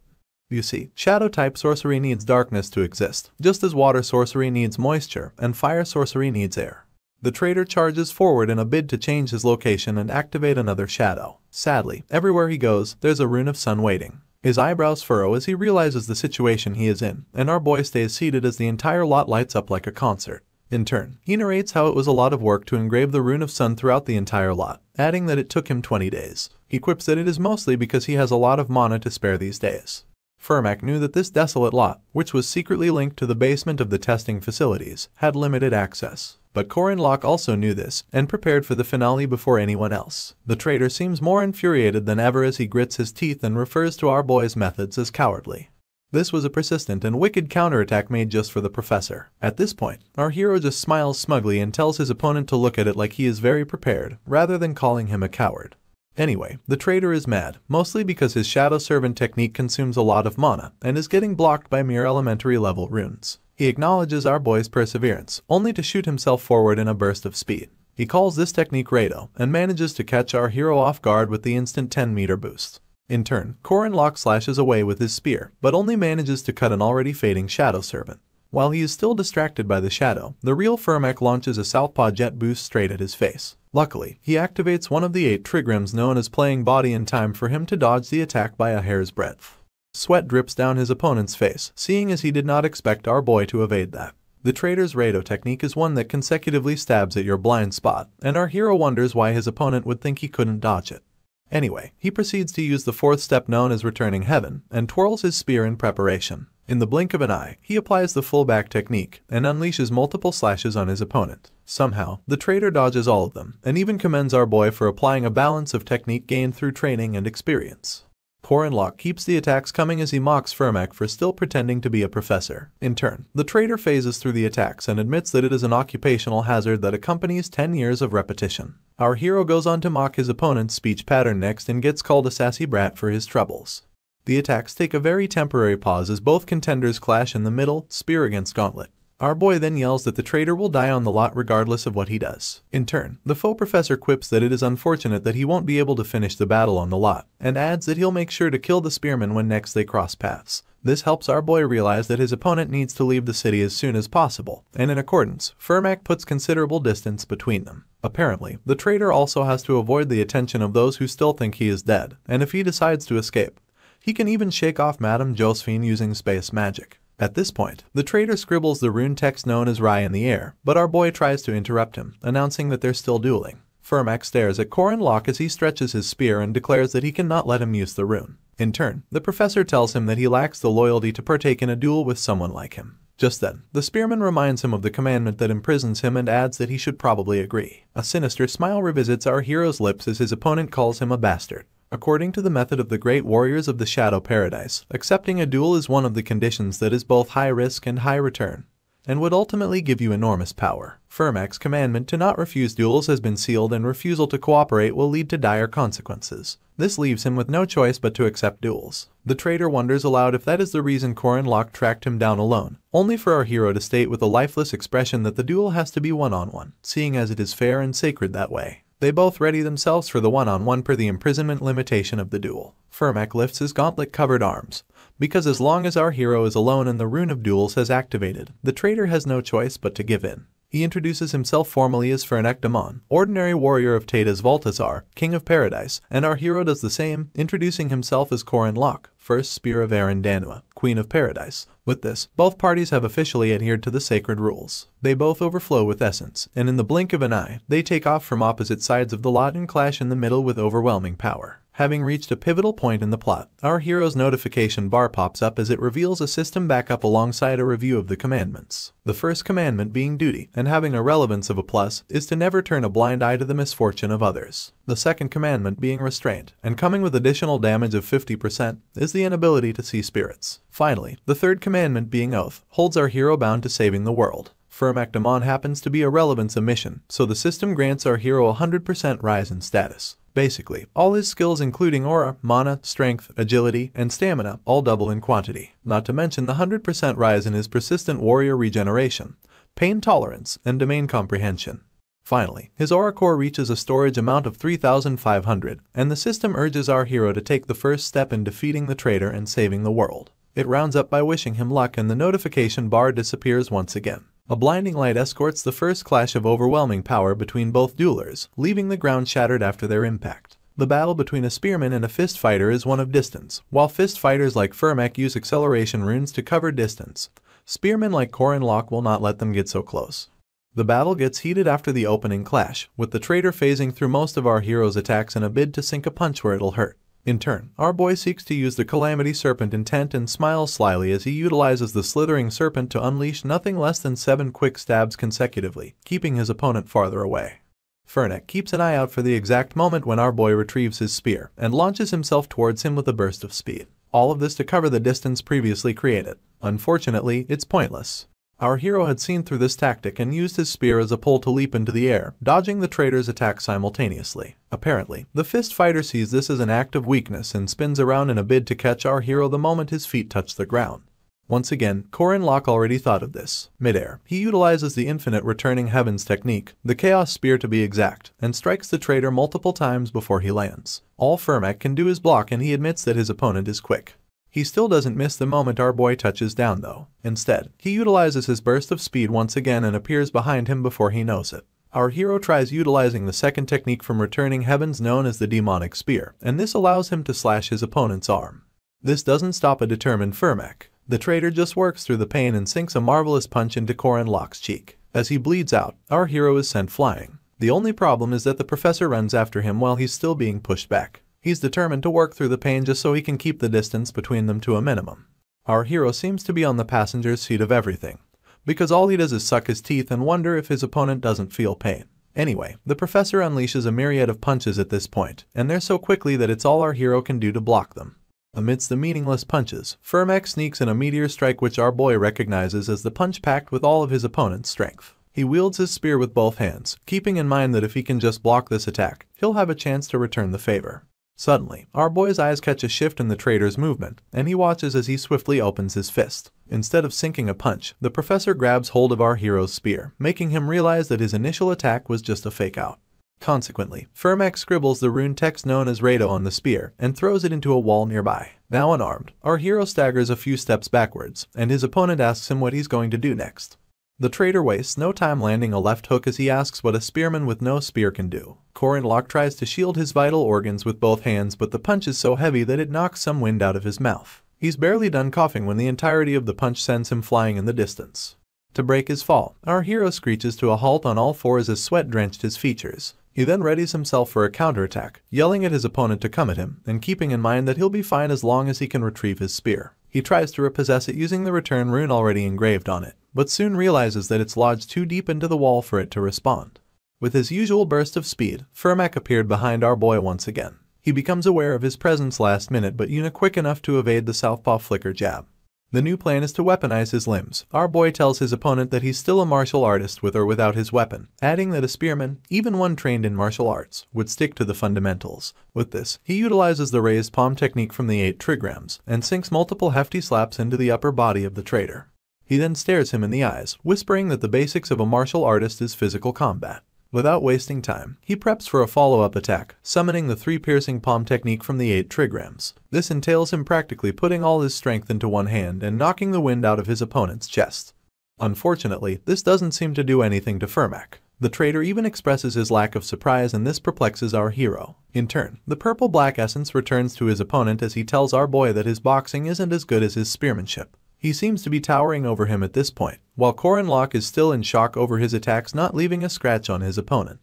You see, shadow type sorcery needs darkness to exist, just as water sorcery needs moisture and fire sorcery needs air. The traitor charges forward in a bid to change his location and activate another shadow. Sadly, everywhere he goes, there's a rune of sun waiting. His eyebrows furrow as he realizes the situation he is in, and our boy stays seated as the entire lot lights up like a concert. In turn, he narrates how it was a lot of work to engrave the rune of sun throughout the entire lot, adding that it took him 20 days. He quips that it is mostly because he has a lot of mana to spare these days. Fermac knew that this desolate lot, which was secretly linked to the basement of the testing facilities, had limited access. But Corin also knew this, and prepared for the finale before anyone else. The traitor seems more infuriated than ever as he grits his teeth and refers to our boy's methods as cowardly. This was a persistent and wicked counterattack made just for the professor. At this point, our hero just smiles smugly and tells his opponent to look at it like he is very prepared, rather than calling him a coward. Anyway, the traitor is mad, mostly because his shadow servant technique consumes a lot of mana, and is getting blocked by mere elementary level runes. He acknowledges our boy's perseverance, only to shoot himself forward in a burst of speed. He calls this technique Rado, and manages to catch our hero off guard with the instant 10-meter boost. In turn, Corin slashes away with his spear, but only manages to cut an already fading shadow servant. While he is still distracted by the shadow, the real Fermac launches a southpaw jet boost straight at his face. Luckily, he activates one of the 8 trigrams known as playing body in time for him to dodge the attack by a hair's breadth. Sweat drips down his opponent's face, seeing as he did not expect our boy to evade that. The traitor's Rado technique is one that consecutively stabs at your blind spot, and our hero wonders why his opponent would think he couldn't dodge it. Anyway, he proceeds to use the 4th step known as returning heaven, and twirls his spear in preparation. In the blink of an eye, he applies the full-back technique, and unleashes multiple slashes on his opponent. Somehow, the traitor dodges all of them, and even commends our boy for applying a balance of technique gained through training and experience. Corin keeps the attacks coming as he mocks Firmak for still pretending to be a professor. In turn, the traitor phases through the attacks and admits that it is an occupational hazard that accompanies 10 years of repetition. Our hero goes on to mock his opponent's speech pattern next and gets called a sassy brat for his troubles. The attacks take a very temporary pause as both contenders clash in the middle, spear against gauntlet. Our boy then yells that the traitor will die on the lot regardless of what he does. In turn, the faux professor quips that it is unfortunate that he won't be able to finish the battle on the lot, and adds that he'll make sure to kill the spearman when next they cross paths. This helps our boy realize that his opponent needs to leave the city as soon as possible, and in accordance, Firmak puts considerable distance between them. Apparently, the traitor also has to avoid the attention of those who still think he is dead, and if he decides to escape, he can even shake off Madame Josephine using space magic. At this point, the traitor scribbles the rune text known as Rai in the air, but our boy tries to interrupt him, announcing that they're still dueling. Firmak stares at Corin as he stretches his spear and declares that he cannot let him use the rune. In turn, the professor tells him that he lacks the loyalty to partake in a duel with someone like him. Just then, the spearman reminds him of the commandment that imprisons him and adds that he should probably agree. A sinister smile revisits our hero's lips as his opponent calls him a bastard. According to the method of the great warriors of the Shadow Paradise, accepting a duel is one of the conditions that is both high risk and high return, and would ultimately give you enormous power. Firmak's commandment to not refuse duels has been sealed, and refusal to cooperate will lead to dire consequences. This leaves him with no choice but to accept duels. The traitor wonders aloud if that is the reason Corin tracked him down alone, only for our hero to state with a lifeless expression that the duel has to be one-on-one, seeing as it is fair and sacred that way. They both ready themselves for the one-on-one per the imprisonment limitation of the duel. Firmak lifts his gauntlet-covered arms, because as long as our hero is alone and the rune of duels has activated, the traitor has no choice but to give in. He introduces himself formally as Firnak Damon, ordinary warrior of Tata's Valtazar, King of Paradise, and our hero does the same, introducing himself as Corin, first spear of Danua, Queen of Paradise. With this, both parties have officially adhered to the sacred rules. They both overflow with essence, and in the blink of an eye, they take off from opposite sides of the lot and clash in the middle with overwhelming power. Having reached a pivotal point in the plot, our hero's notification bar pops up as it reveals a system backup alongside a review of the commandments. The first commandment being duty, and having a relevance of a plus, is to never turn a blind eye to the misfortune of others. The second commandment being restraint, and coming with additional damage of 50%, is the inability to see spirits. Finally, the third commandment being oath, holds our hero bound to saving the world. Firmak Damon happens to be a relevance omission, so the system grants our hero a 100% rise in status. Basically, all his skills including aura, mana, strength, agility, and stamina all double in quantity, not to mention the 100% rise in his persistent warrior regeneration, pain tolerance, and domain comprehension. Finally, his aura core reaches a storage amount of 3,500, and the system urges our hero to take the first step in defeating the traitor and saving the world. It rounds up by wishing him luck, and the notification bar disappears once again. A blinding light escorts the first clash of overwhelming power between both duelers, leaving the ground shattered after their impact. The battle between a spearman and a fist fighter is one of distance. While fist fighters like Firmak use acceleration runes to cover distance, spearmen like Corin will not let them get so close. The battle gets heated after the opening clash, with the traitor phasing through most of our hero's attacks in a bid to sink a punch where it'll hurt. In turn, our boy seeks to use the Calamity Serpent intent and smiles slyly as he utilizes the Slithering Serpent to unleash nothing less than 7 quick stabs consecutively, keeping his opponent farther away. Firmak keeps an eye out for the exact moment when our boy retrieves his spear and launches himself towards him with a burst of speed. All of this to cover the distance previously created. Unfortunately, it's pointless. Our hero had seen through this tactic and used his spear as a pole to leap into the air, dodging the traitor's attack simultaneously. Apparently, the fist fighter sees this as an act of weakness and spins around in a bid to catch our hero the moment his feet touch the ground. Once again, Corin already thought of this. Mid-air, he utilizes the infinite returning heavens technique, the chaos spear to be exact, and strikes the traitor multiple times before he lands. All Firmak can do is block, and he admits that his opponent is quick. He still doesn't miss the moment our boy touches down though. Instead, he utilizes his burst of speed once again and appears behind him before he knows it. Our hero tries utilizing the second technique from returning heavens known as the demonic spear, and this allows him to slash his opponent's arm. This doesn't stop a determined Firmak. The traitor just works through the pain and sinks a marvelous punch into Corin's cheek. As he bleeds out, our hero is sent flying. The only problem is that the professor runs after him while he's still being pushed back. He's determined to work through the pain just so he can keep the distance between them to a minimum. Our hero seems to be on the passenger's seat of everything, because all he does is suck his teeth and wonder if his opponent doesn't feel pain. Anyway, the professor unleashes a myriad of punches at this point, and they're so quickly that it's all our hero can do to block them. Amidst the meaningless punches, Firmac sneaks in a meteor strike which our boy recognizes as the punch packed with all of his opponent's strength. He wields his spear with both hands, keeping in mind that if he can just block this attack, he'll have a chance to return the favor. Suddenly, our boy's eyes catch a shift in the traitor's movement, and he watches as he swiftly opens his fist. Instead of sinking a punch, the professor grabs hold of our hero's spear, making him realize that his initial attack was just a fake-out. Consequently, Firmac scribbles the rune text known as Rado on the spear and throws it into a wall nearby. Now unarmed, our hero staggers a few steps backwards, and his opponent asks him what he's going to do next. The traitor wastes no time landing a left hook as he asks what a spearman with no spear can do. Corin tries to shield his vital organs with both hands, but the punch is so heavy that it knocks some wind out of his mouth. He's barely done coughing when the entirety of the punch sends him flying in the distance. To break his fall, our hero screeches to a halt on all fours as sweat drenched his features. He then readies himself for a counterattack, yelling at his opponent to come at him, and keeping in mind that he'll be fine as long as he can retrieve his spear. He tries to repossess it using the return rune already engraved on it, but soon realizes that it's lodged too deep into the wall for it to respond. With his usual burst of speed, Firmac appeared behind our boy once again. He becomes aware of his presence last minute but quick enough to evade the southpaw flicker jab. The new plan is to weaponize his limbs. Our boy tells his opponent that he's still a martial artist with or without his weapon, adding that a spearman, even one trained in martial arts, would stick to the fundamentals. With this, he utilizes the raised palm technique from the 8 trigrams and sinks multiple hefty slaps into the upper body of the traitor. He then stares him in the eyes, whispering that the basics of a martial artist is physical combat. Without wasting time, he preps for a follow-up attack, summoning the 3 piercing palm technique from the 8 trigrams. This entails him practically putting all his strength into one hand and knocking the wind out of his opponent's chest. Unfortunately, this doesn't seem to do anything to Firmac. The traitor even expresses his lack of surprise, and this perplexes our hero. In turn, the purple-black essence returns to his opponent as he tells our boy that his boxing isn't as good as his spearmanship. He seems to be towering over him at this point, while Corin is still in shock over his attacks not leaving a scratch on his opponent.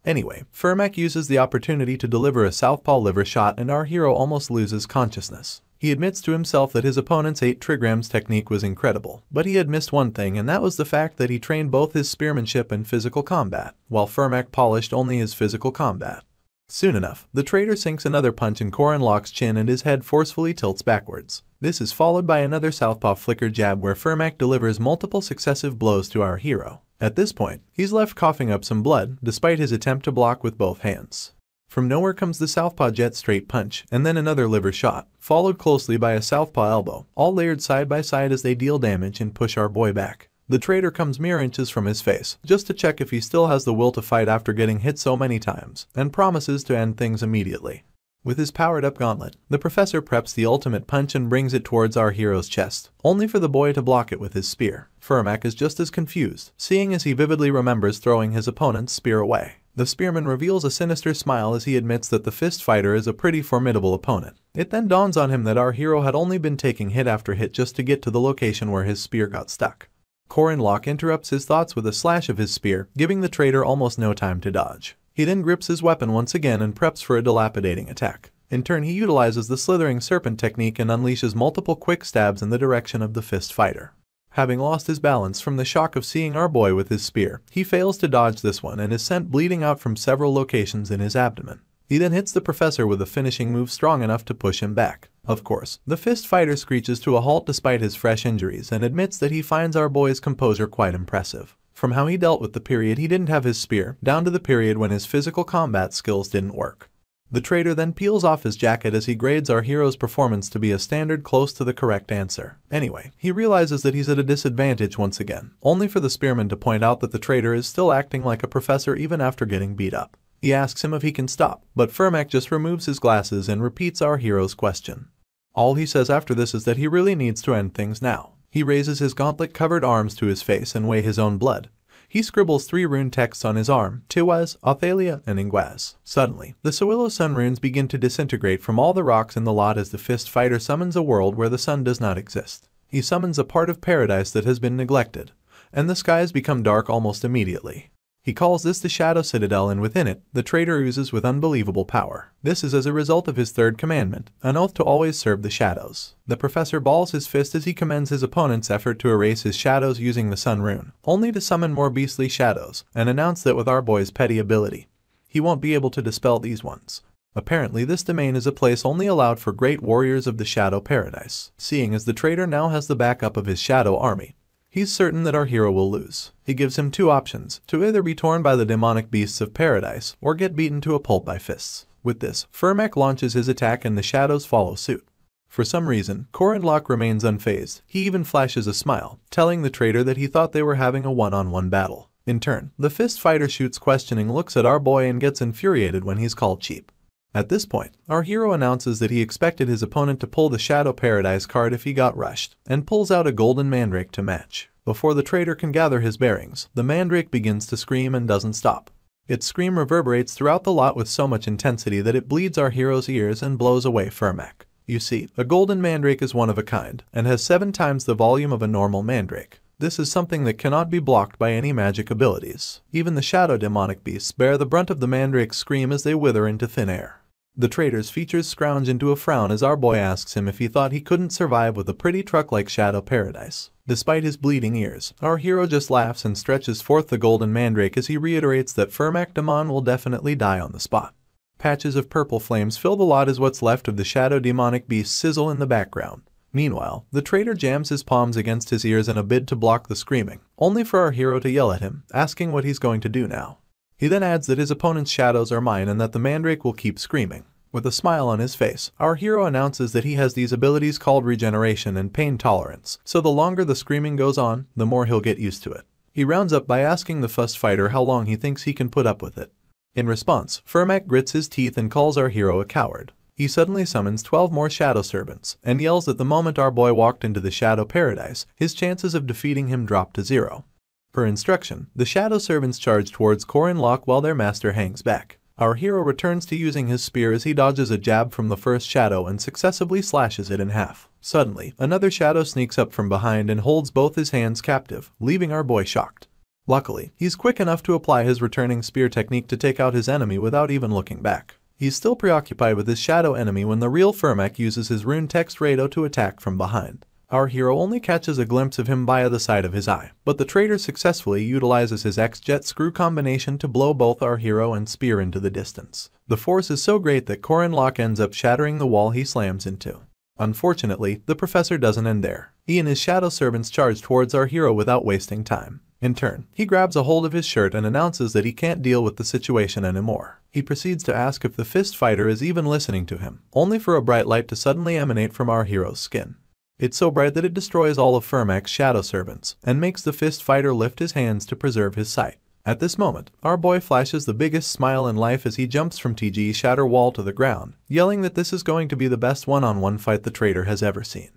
Anyway, Firmac uses the opportunity to deliver a southpaw liver shot and our hero almost loses consciousness. He admits to himself that his opponent's 8 trigrams technique was incredible, but he had missed one thing, and that was the fact that he trained both his spearmanship and physical combat, while Firmac polished only his physical combat. Soon enough, the traitor sinks another punch in Corin's chin and his head forcefully tilts backwards. This is followed by another southpaw flicker jab where Firmac delivers multiple successive blows to our hero. At this point, he's left coughing up some blood, despite his attempt to block with both hands. From nowhere comes the southpaw jet straight punch, and then another liver shot, followed closely by a southpaw elbow, all layered side by side as they deal damage and push our boy back. The traitor comes mere inches from his face, just to check if he still has the will to fight after getting hit so many times, and promises to end things immediately. With his powered-up gauntlet, the professor preps the ultimate punch and brings it towards our hero's chest, only for the boy to block it with his spear. Firmac is just as confused, seeing as he vividly remembers throwing his opponent's spear away. The spearman reveals a sinister smile as he admits that the fist fighter is a pretty formidable opponent. It then dawns on him that our hero had only been taking hit after hit just to get to the location where his spear got stuck. Corin interrupts his thoughts with a slash of his spear, giving the traitor almost no time to dodge. He then grips his weapon once again and preps for a dilapidating attack. In turn, he utilizes the slithering serpent technique and unleashes multiple quick stabs in the direction of the fist fighter. Having lost his balance from the shock of seeing our boy with his spear, he fails to dodge this one and is sent bleeding out from several locations in his abdomen. He then hits the professor with a finishing move strong enough to push him back. Of course, the fist fighter screeches to a halt despite his fresh injuries and admits that he finds our boy's composure quite impressive. From how he dealt with the period he didn't have his spear, down to the period when his physical combat skills didn't work. The traitor then peels off his jacket as he grades our hero's performance to be a standard close to the correct answer. Anyway, he realizes that he's at a disadvantage once again, only for the spearman to point out that the traitor is still acting like a professor even after getting beat up. He asks him if he can stop, but Firmac just removes his glasses and repeats our hero's question. All he says after this is that he really needs to end things now. He raises his gauntlet-covered arms to his face and weigh his own blood. He scribbles 3 rune texts on his arm, Tiwaz, Othalia, and Ingwaz. Suddenly, the Suilo Sun runes begin to disintegrate from all the rocks in the lot as the fist fighter summons a world where the sun does not exist. He summons a part of paradise that has been neglected, and the skies become dark almost immediately. He calls this the Shadow Citadel, and within it, the traitor oozes with unbelievable power. This is as a result of his 3rd commandment, an oath to always serve the shadows. The professor balls his fist as he commends his opponent's effort to erase his shadows using the sun rune, only to summon more beastly shadows, and announce that with our boy's petty ability, he won't be able to dispel these ones. Apparently this domain is a place only allowed for great warriors of the Shadow Paradise. Seeing as the traitor now has the backup of his shadow army, he's certain that our hero will lose. He gives him two options, to either be torn by the demonic beasts of paradise or get beaten to a pulp by fists. With this, Firmak launches his attack and the shadows follow suit. For some reason, Corin remains unfazed. He even flashes a smile, telling the traitor that he thought they were having a one-on-one battle. In turn, the fist fighter shoots questioning looks at our boy and gets infuriated when he's called cheap. At this point, our hero announces that he expected his opponent to pull the Shadow Paradise card if he got rushed, and pulls out a golden mandrake to match. Before the traitor can gather his bearings, the mandrake begins to scream and doesn't stop. Its scream reverberates throughout the lot with so much intensity that it bleeds our hero's ears and blows away Firmak. You see, a golden mandrake is one of a kind, and has 7 times the volume of a normal mandrake. This is something that cannot be blocked by any magic abilities. Even the shadow demonic beasts bear the brunt of the mandrake's scream as they wither into thin air. The traitor's features scrounge into a frown as our boy asks him if he thought he couldn't survive with a pretty truck like Shadow Paradise. Despite his bleeding ears, our hero just laughs and stretches forth the golden mandrake as he reiterates that Firmak Damon will definitely die on the spot. Patches of purple flames fill the lot as what's left of the shadow demonic beast sizzle in the background. Meanwhile, the traitor jams his palms against his ears in a bid to block the screaming, only for our hero to yell at him, asking what he's going to do now. He then adds that his opponent's shadows are mine and that the mandrake will keep screaming. With a smile on his face, our hero announces that he has these abilities called regeneration and pain tolerance, so the longer the screaming goes on, the more he'll get used to it. He rounds up by asking the fuss fighter how long he thinks he can put up with it. In response, Firmak grits his teeth and calls our hero a coward. He suddenly summons 12 more shadow servants, and yells that the moment our boy walked into the Shadow Paradise, his chances of defeating him dropped to 0. Per instruction, the shadow servants charge towards Corin while their master hangs back. Our hero returns to using his spear as he dodges a jab from the first shadow and successively slashes it in half. Suddenly, another shadow sneaks up from behind and holds both his hands captive, leaving our boy shocked. Luckily, he's quick enough to apply his returning spear technique to take out his enemy without even looking back. He's still preoccupied with his shadow enemy when the real Firmak uses his rune text Rado to attack from behind. Our hero only catches a glimpse of him via the side of his eye, but the traitor successfully utilizes his X-Jet screw combination to blow both our hero and spear into the distance. The force is so great that Corin ends up shattering the wall he slams into. Unfortunately, the professor doesn't end there. He and his shadow servants charge towards our hero without wasting time. In turn, he grabs a hold of his shirt and announces that he can't deal with the situation anymore. He proceeds to ask if the fist fighter is even listening to him, only for a bright light to suddenly emanate from our hero's skin. It's so bright that it destroys all of Firmak's shadow servants, and makes the fist fighter lift his hands to preserve his sight. At this moment, our boy flashes the biggest smile in life as he jumps from TG's shatter wall to the ground, yelling that this is going to be the best one-on-one fight the traitor has ever seen.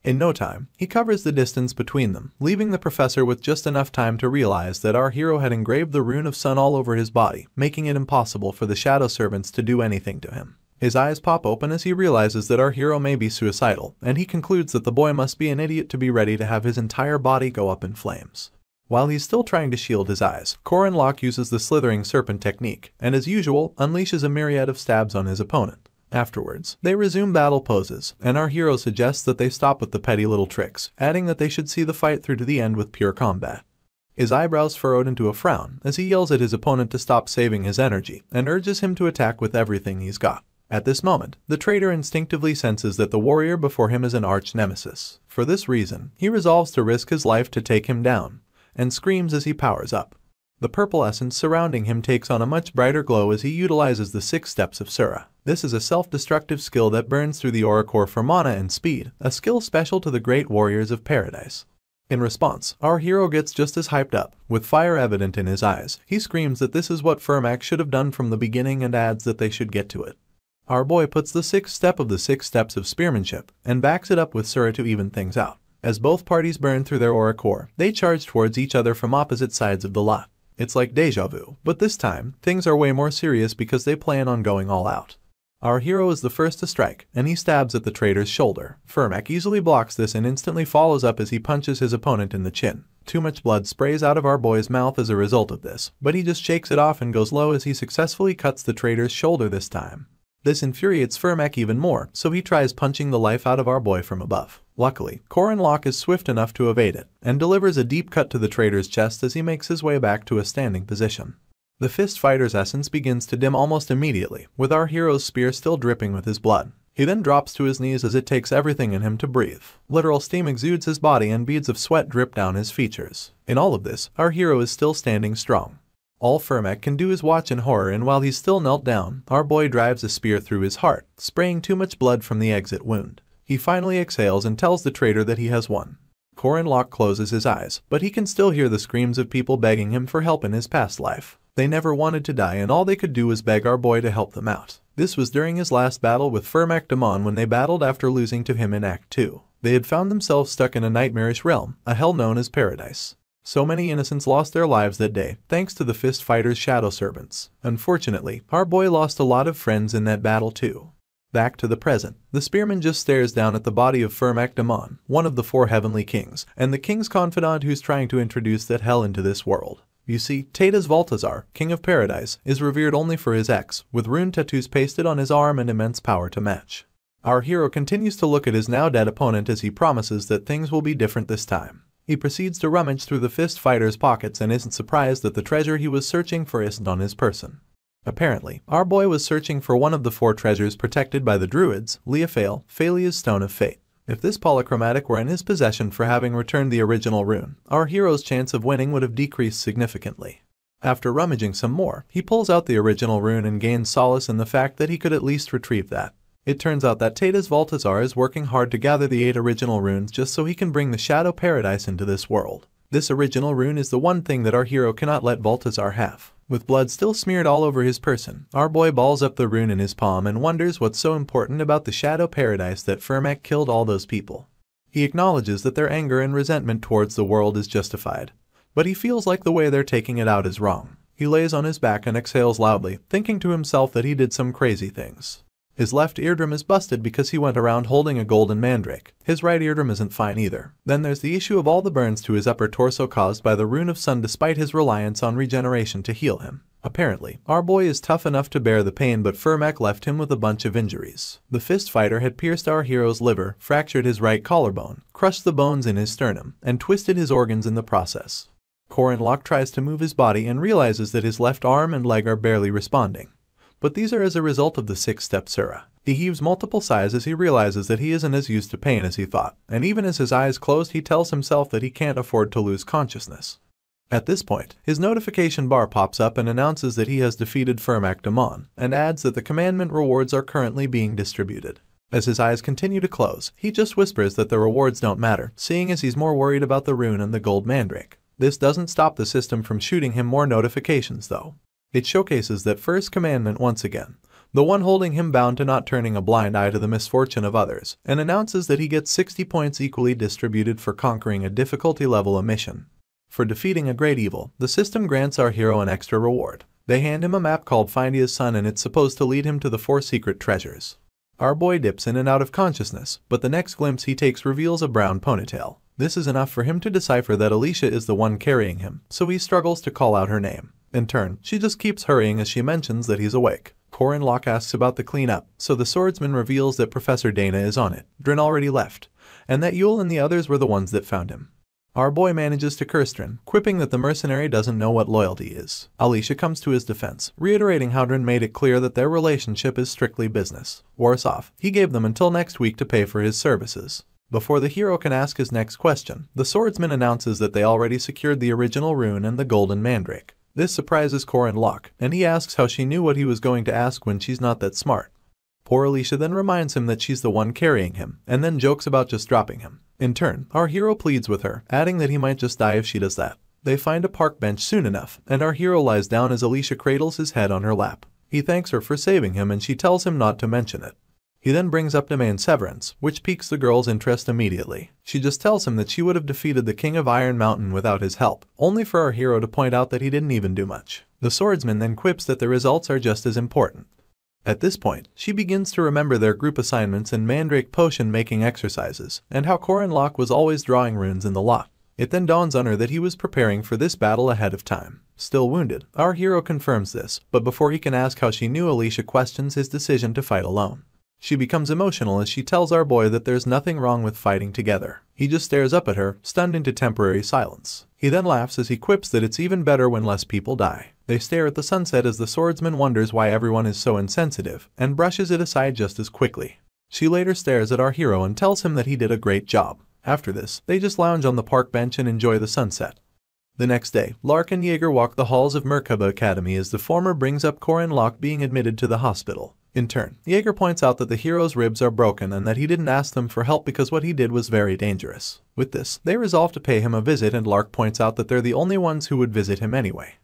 In no time, he covers the distance between them, leaving the professor with just enough time to realize that our hero had engraved the rune of sun all over his body, making it impossible for the shadow servants to do anything to him. His eyes pop open as he realizes that our hero may be suicidal, and he concludes that the boy must be an idiot to be ready to have his entire body go up in flames. While he's still trying to shield his eyes, Corin uses the slithering serpent technique, and as usual, unleashes a myriad of stabs on his opponent. Afterwards, they resume battle poses, and our hero suggests that they stop with the petty little tricks, adding that they should see the fight through to the end with pure combat. His eyebrows furrowed into a frown as he yells at his opponent to stop saving his energy, and urges him to attack with everything he's got. At this moment, the traitor instinctively senses that the warrior before him is an arch-nemesis. For this reason, he resolves to risk his life to take him down, and screams as he powers up. The purple essence surrounding him takes on a much brighter glow as he utilizes the 6 steps of Sura. This is a self-destructive skill that burns through the aura core for mana and speed, a skill special to the great warriors of paradise. In response, our hero gets just as hyped up, with fire evident in his eyes. He screams that this is what Firmak should have done from the beginning and adds that they should get to it. Our boy puts the 6th step of the 6 steps of spearmanship, and backs it up with Sura to even things out. As both parties burn through their aura core, they charge towards each other from opposite sides of the lot. It's like deja vu, but this time, things are way more serious because they plan on going all out. Our hero is the first to strike, and he stabs at the traitor's shoulder. Firmak easily blocks this and instantly follows up as he punches his opponent in the chin. Too much blood sprays out of our boy's mouth as a result of this, but he just shakes it off and goes low as he successfully cuts the traitor's shoulder this time. This infuriates Firmak even more, so he tries punching the life out of our boy from above. Luckily, Corin is swift enough to evade it, and delivers a deep cut to the traitor's chest as he makes his way back to a standing position. The fist fighter's essence begins to dim almost immediately, with our hero's spear still dripping with his blood. He then drops to his knees as it takes everything in him to breathe. Literal steam exudes his body and beads of sweat drip down his features. In all of this, our hero is still standing strong. All Firmak can do is watch in horror, and while he's still knelt down, our boy drives a spear through his heart, spraying too much blood from the exit wound. He finally exhales and tells the traitor that he has won. Corin closes his eyes, but he can still hear the screams of people begging him for help in his past life. They never wanted to die, and all they could do was beg our boy to help them out. This was during his last battle with Firmak Damon when they battled after losing to him in Act 2. They had found themselves stuck in a nightmarish realm, a hell known as Paradise. So many innocents lost their lives that day, thanks to the fist fighter's shadow servants. Unfortunately, our boy lost a lot of friends in that battle too. Back to the present, the spearman just stares down at the body of Firmak Damon, one of the 4 heavenly kings, and the king's confidant who's trying to introduce that hell into this world. You see, Tadas Valtazar, king of paradise, is revered only for his ex, with rune tattoos pasted on his arm and immense power to match. Our hero continues to look at his now dead opponent as he promises that things will be different this time. He proceeds to rummage through the fist fighter's pockets and isn't surprised that the treasure he was searching for isn't on his person. Apparently, our boy was searching for one of the 4 treasures protected by the druids, Leophale, Phalia's Stone of Fate. If this polychromatic were in his possession for having returned the original rune, our hero's chance of winning would have decreased significantly. After rummaging some more, he pulls out the original rune and gains solace in the fact that he could at least retrieve that. It turns out that Tadas Valtazar is working hard to gather the 8 original runes just so he can bring the Shadow Paradise into this world. This original rune is the one thing that our hero cannot let Valtazar have. With blood still smeared all over his person, our boy balls up the rune in his palm and wonders what's so important about the Shadow Paradise that Firmak killed all those people. He acknowledges that their anger and resentment towards the world is justified, but he feels like the way they're taking it out is wrong. He lays on his back and exhales loudly, thinking to himself that he did some crazy things. His left eardrum is busted because he went around holding a golden mandrake. His right eardrum isn't fine either. Then there's the issue of all the burns to his upper torso caused by the Rune of Sun despite his reliance on regeneration to heal him. Apparently, our boy is tough enough to bear the pain, but Firmak left him with a bunch of injuries. The fist fighter had pierced our hero's liver, fractured his right collarbone, crushed the bones in his sternum, and twisted his organs in the process. Corin tries to move his body and realizes that his left arm and leg are barely responding. But these are as a result of the 6-step Sura. He heaves multiple sighs as he realizes that he isn't as used to pain as he thought, and even as his eyes close he tells himself that he can't afford to lose consciousness. At this point, his notification bar pops up and announces that he has defeated Firmak Damon, and adds that the commandment rewards are currently being distributed. As his eyes continue to close, he just whispers that the rewards don't matter, seeing as he's more worried about the rune and the gold mandrake. This doesn't stop the system from shooting him more notifications though. It showcases that first commandment once again, the one holding him bound to not turning a blind eye to the misfortune of others, and announces that he gets 60 points equally distributed for conquering a difficulty level mission. For defeating a great evil, the system grants our hero an extra reward. They hand him a map called Findia's Sun, and it's supposed to lead him to the 4 secret treasures. Our boy dips in and out of consciousness, but the next glimpse he takes reveals a brown ponytail. This is enough for him to decipher that Alicia is the one carrying him, so he struggles to call out her name. In turn, she just keeps hurrying as she mentions that he's awake. Corin asks about the cleanup, so the swordsman reveals that Professor Dana is on it, Drin already left, and that Yule and the others were the ones that found him. Our boy manages to curse Drin, quipping that the mercenary doesn't know what loyalty is. Alicia comes to his defense, reiterating how Drin made it clear that their relationship is strictly business. Worse off, he gave them until next week to pay for his services. Before the hero can ask his next question, the swordsman announces that they already secured the original rune and the golden mandrake. This surprises Corin, and he asks how she knew what he was going to ask when she's not that smart. Poor Alicia then reminds him that she's the one carrying him, and then jokes about just dropping him. In turn, our hero pleads with her, adding that he might just die if she does that. They find a park bench soon enough, and our hero lies down as Alicia cradles his head on her lap. He thanks her for saving him and she tells him not to mention it. He then brings up Domain Severance, which piques the girl's interest immediately. She just tells him that she would have defeated the King of Iron Mountain without his help, only for our hero to point out that he didn't even do much. The swordsman then quips that the results are just as important. At this point, she begins to remember their group assignments and mandrake potion making exercises, and how Corin was always drawing runes in the lot. It then dawns on her that he was preparing for this battle ahead of time. Still wounded, our hero confirms this, but before he can ask how she knew, Alicia questions his decision to fight alone. She becomes emotional as she tells our boy that there's nothing wrong with fighting together. He just stares up at her, stunned into temporary silence. He then laughs as he quips that it's even better when less people die. They stare at the sunset as the swordsman wonders why everyone is so insensitive and brushes it aside just as quickly. She later stares at our hero and tells him that he did a great job. After this, they just lounge on the park bench and enjoy the sunset. The next day, Lark and Jaeger walk the halls of Merkaba Academy as the former brings up Corin Locke being admitted to the hospital. In turn, Jaeger points out that the hero's ribs are broken and that he didn't ask them for help because what he did was very dangerous. With this, they resolve to pay him a visit and Lark points out that they're the only ones who would visit him anyway.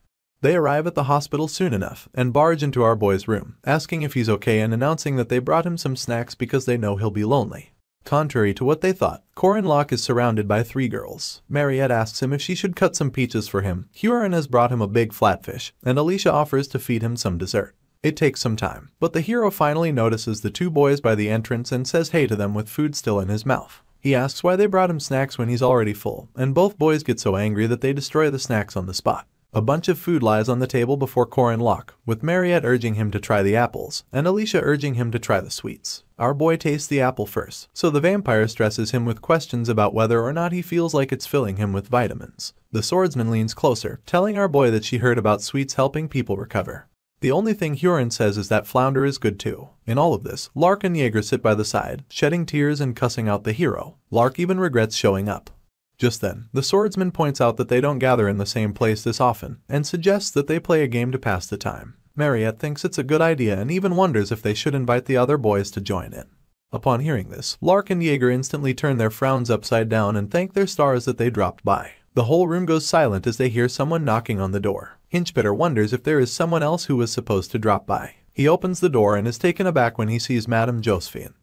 They arrive at the hospital soon enough and barge into our boy's room, asking if he's okay and announcing that they brought him some snacks because they know he'll be lonely. Contrary to what they thought, Corin Locke is surrounded by 3 girls. Mariette asks him if she should cut some peaches for him. Huron has brought him a big flatfish, and Alicia offers to feed him some dessert. It takes some time, but the hero finally notices the 2 boys by the entrance and says hey to them with food still in his mouth. He asks why they brought him snacks when he's already full, and both boys get so angry that they destroy the snacks on the spot. A bunch of food lies on the table before Corin Locke, with Mariette urging him to try the apples, and Alicia urging him to try the sweets. Our boy tastes the apple first, so the vampire stresses him with questions about whether or not he feels like it's filling him with vitamins. The swordsman leans closer, telling our boy that she heard about sweets helping people recover. The only thing Huron says is that flounder is good too. In all of this, Lark and Jaeger sit by the side, shedding tears and cussing out the hero. Lark even regrets showing up. Just then, the swordsman points out that they don't gather in the same place this often, and suggests that they play a game to pass the time. Mariette thinks it's a good idea and even wonders if they should invite the other boys to join in. Upon hearing this, Lark and Jaeger instantly turn their frowns upside down and thank their stars that they dropped by. The whole room goes silent as they hear someone knocking on the door. Hinchbitter wonders if there is someone else who was supposed to drop by. He opens the door and is taken aback when he sees Madame Josephine.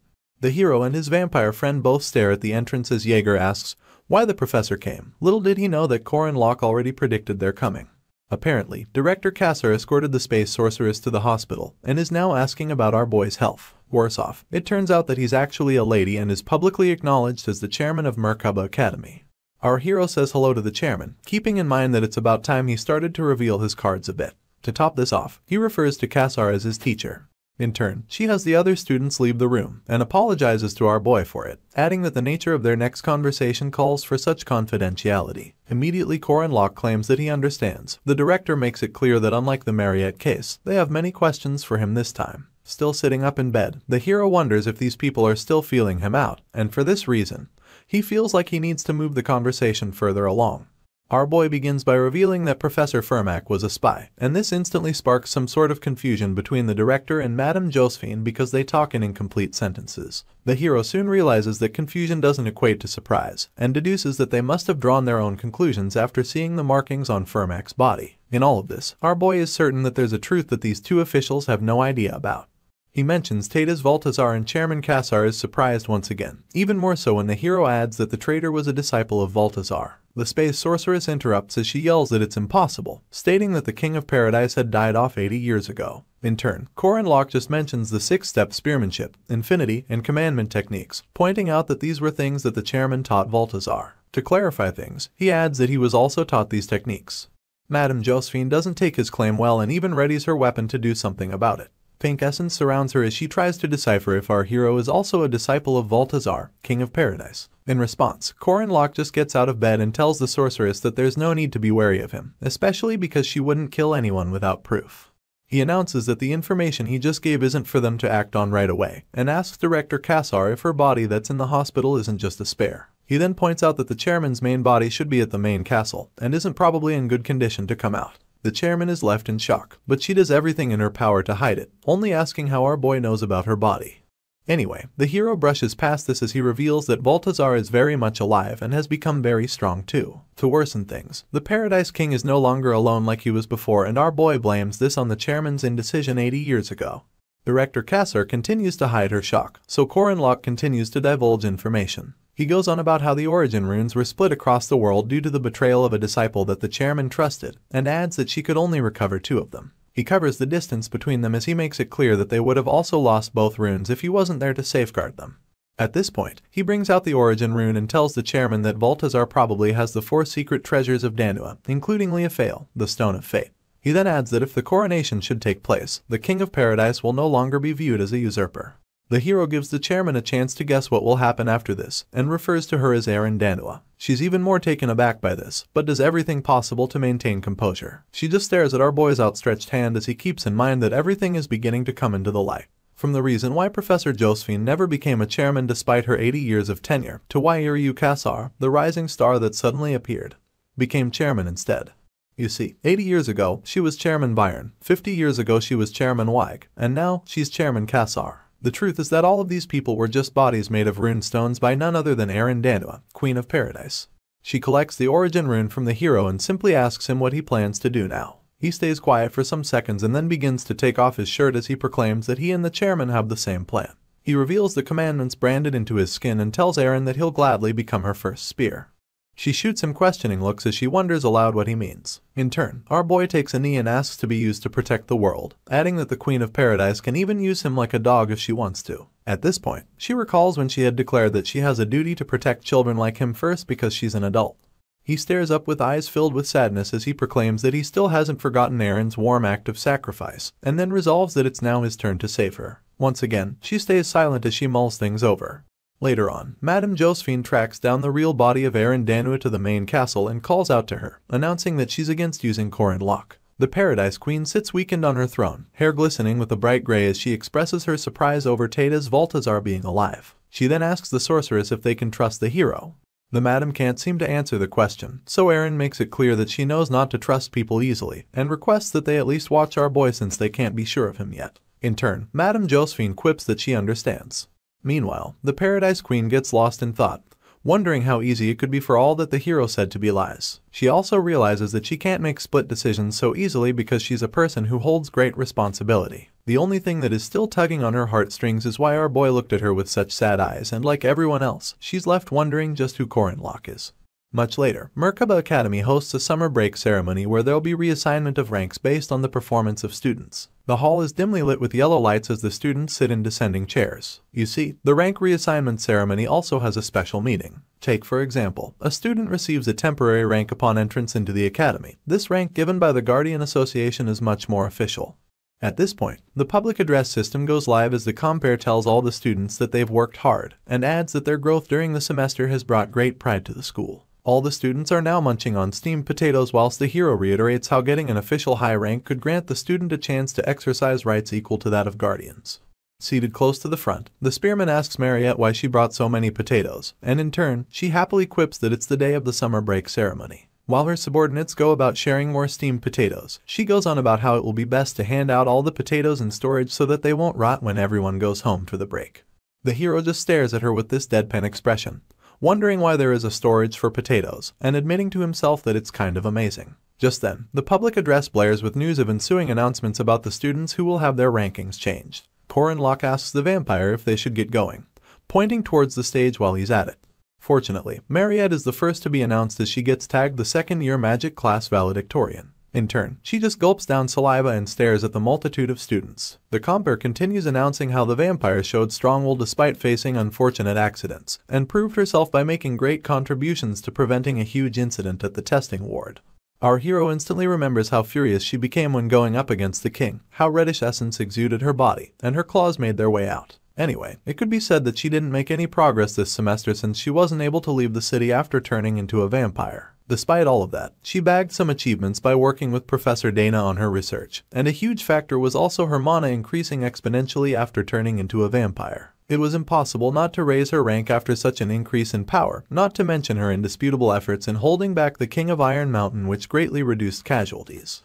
The hero and his vampire friend both stare at the entrance as Jaeger asks why the professor came. Little did he know that Corin Locke already predicted their coming. Apparently, Director Kassar escorted the space sorceress to the hospital and is now asking about our boy's health. Worse off, it turns out that he's actually a lady and is publicly acknowledged as the chairman of Merkaba Academy. Our hero says hello to the chairman, keeping in mind that it's about time he started to reveal his cards a bit. To top this off, he refers to Kassar as his teacher. In turn, she has the other students leave the room and apologizes to our boy for it, adding that the nature of their next conversation calls for such confidentiality. Immediately, Corin Locke claims that he understands. The director makes it clear that unlike the Mariette case, they have many questions for him this time. Still sitting up in bed, the hero wonders if these people are still feeling him out, and for this reason, he feels like he needs to move the conversation further along. Our boy begins by revealing that Professor Fermac was a spy, and this instantly sparks some sort of confusion between the director and Madame Josephine because they talk in incomplete sentences. The hero soon realizes that confusion doesn't equate to surprise, and deduces that they must have drawn their own conclusions after seeing the markings on Fermac's body. In all of this, our boy is certain that there's a truth that these 2 officials have no idea about. He mentions Tatas Valtazar and Chairman Kassar is surprised once again, even more so when the hero adds that the traitor was a disciple of Valtazar. The space sorceress interrupts as she yells that it's impossible, stating that the King of Paradise had died off 80 years ago. In turn, Corin Locke just mentions the 6-step spearmanship, infinity, and commandment techniques, pointing out that these were things that the chairman taught Valtazar. To clarify things, he adds that he was also taught these techniques. Madame Josephine doesn't take his claim well and even readies her weapon to do something about it. Pink essence surrounds her as she tries to decipher if our hero is also a disciple of Valtazar, King of Paradise. In response, Corin Locke just gets out of bed and tells the sorceress that there's no need to be wary of him, especially because she wouldn't kill anyone without proof. He announces that the information he just gave isn't for them to act on right away, and asks Director Kassar if her body that's in the hospital isn't just a spare. He then points out that the chairman's main body should be at the main castle, and isn't probably in good condition to come out. The chairman is left in shock, but she does everything in her power to hide it, only asking how our boy knows about her body. Anyway, the hero brushes past this as he reveals that Valtazar is very much alive and has become very strong too. To worsen things, the Paradise King is no longer alone like he was before, and our boy blames this on the chairman's indecision 80 years ago. Director Kassar continues to hide her shock, so Corin Locke continues to divulge information. He goes on about how the origin runes were split across the world due to the betrayal of a disciple that the chairman trusted, and adds that she could only recover 2 of them. He covers the distance between them as he makes it clear that they would have also lost both runes if he wasn't there to safeguard them. At this point, he brings out the origin rune and tells the chairman that Valtazar probably has the 4 secret treasures of Danua, including Leofail, the Stone of Fate. He then adds that if the coronation should take place, the King of Paradise will no longer be viewed as a usurper. The hero gives the chairman a chance to guess what will happen after this, and refers to her as Erin Danua. She's even more taken aback by this, but does everything possible to maintain composure. She just stares at our boy's outstretched hand as he keeps in mind that everything is beginning to come into the light. From the reason why Professor Josephine never became a chairman despite her 80 years of tenure, to why Iryu Kasar, the rising star that suddenly appeared, became chairman instead. You see, 80 years ago, she was Chairman Byron, 50 years ago she was Chairman Weig, and now, she's Chairman Kasar. The truth is that all of these people were just bodies made of rune stones by none other than Erin Danua, Queen of Paradise. She collects the origin rune from the hero and simply asks him what he plans to do now. He stays quiet for some seconds and then begins to take off his shirt as he proclaims that he and the chairman have the same plan. He reveals the commandments branded into his skin and tells Erin that he'll gladly become her first spear. She shoots him questioning looks as she wonders aloud what he means. In turn, our boy takes a knee and asks to be used to protect the world, adding that the Queen of Paradise can even use him like a dog if she wants to. At this point, she recalls when she had declared that she has a duty to protect children like him first because she's an adult. He stares up with eyes filled with sadness as he proclaims that he still hasn't forgotten Erin's warm act of sacrifice, and then resolves that it's now his turn to save her. Once again, she stays silent as she mulls things over. Later on, Madame Josephine tracks down the real body of Erin Danua to the main castle and calls out to her, announcing that she's against using Corin lock. The Paradise Queen sits weakened on her throne, hair glistening with a bright gray as she expresses her surprise over Tata's Valtazar being alive. She then asks the sorceress if they can trust the hero. The madam can't seem to answer the question, so Erin makes it clear that she knows not to trust people easily, and requests that they at least watch our boy since they can't be sure of him yet. In turn, Madame Josephine quips that she understands. Meanwhile, the Paradise Queen gets lost in thought, wondering how easy it could be for all that the hero said to be lies. She also realizes that she can't make split decisions so easily because she's a person who holds great responsibility. The only thing that is still tugging on her heartstrings is why our boy looked at her with such sad eyes, and like everyone else, she's left wondering just who Corin Locke is. Much later, Merkaba Academy hosts a summer break ceremony where there'll be reassignment of ranks based on the performance of students. The hall is dimly lit with yellow lights as the students sit in descending chairs. You see, the rank reassignment ceremony also has a special meaning. Take, for example, a student receives a temporary rank upon entrance into the academy. This rank given by the Guardian Association is much more official. At this point, the public address system goes live as the compere tells all the students that they've worked hard, and adds that their growth during the semester has brought great pride to the school. All the students are now munching on steamed potatoes whilst the hero reiterates how getting an official high rank could grant the student a chance to exercise rights equal to that of guardians. Seated close to the front, the spearman asks Mariette why she brought so many potatoes, and in turn, she happily quips that it's the day of the summer break ceremony. While her subordinates go about sharing more steamed potatoes, she goes on about how it will be best to hand out all the potatoes in storage so that they won't rot when everyone goes home for the break. The hero just stares at her with this deadpan expression, wondering why there is a storage for potatoes, and admitting to himself that it's kind of amazing. Just then, the public address blares with news of ensuing announcements about the students who will have their rankings changed. Corin Locke asks the vampire if they should get going, pointing towards the stage while he's at it. Fortunately, Mariette is the first to be announced as she gets tagged the second-year magic class valedictorian. In turn, she just gulps down saliva and stares at the multitude of students. The compere continues announcing how the vampire showed strong will despite facing unfortunate accidents, and proved herself by making great contributions to preventing a huge incident at the testing ward. Our hero instantly remembers how furious she became when going up against the king, how reddish essence exuded her body, and her claws made their way out. Anyway, it could be said that she didn't make any progress this semester since she wasn't able to leave the city after turning into a vampire. Despite all of that, she bagged some achievements by working with Professor Dana on her research, and a huge factor was also her mana increasing exponentially after turning into a vampire. It was impossible not to raise her rank after such an increase in power, not to mention her indisputable efforts in holding back the King of Iron Mountain, which greatly reduced casualties.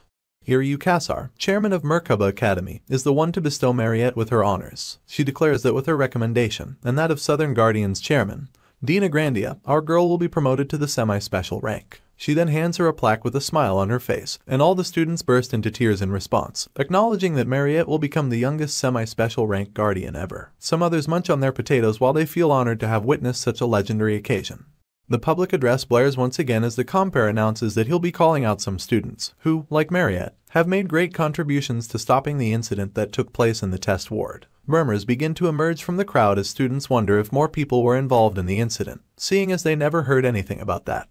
Iryu Kasar, chairman of Merkaba Academy, is the one to bestow Mariette with her honors. She declares that with her recommendation, and that of Southern Guardian's chairman, Dina Grandia, our girl will be promoted to the semi-special rank. She then hands her a plaque with a smile on her face, and all the students burst into tears in response, acknowledging that Mariette will become the youngest semi-special rank guardian ever. Some others munch on their potatoes while they feel honored to have witnessed such a legendary occasion. The public address blares once again as the compere announces that he'll be calling out some students who, like Mariette, have made great contributions to stopping the incident that took place in the test ward. Murmurs begin to emerge from the crowd as students wonder if more people were involved in the incident, seeing as they never heard anything about that.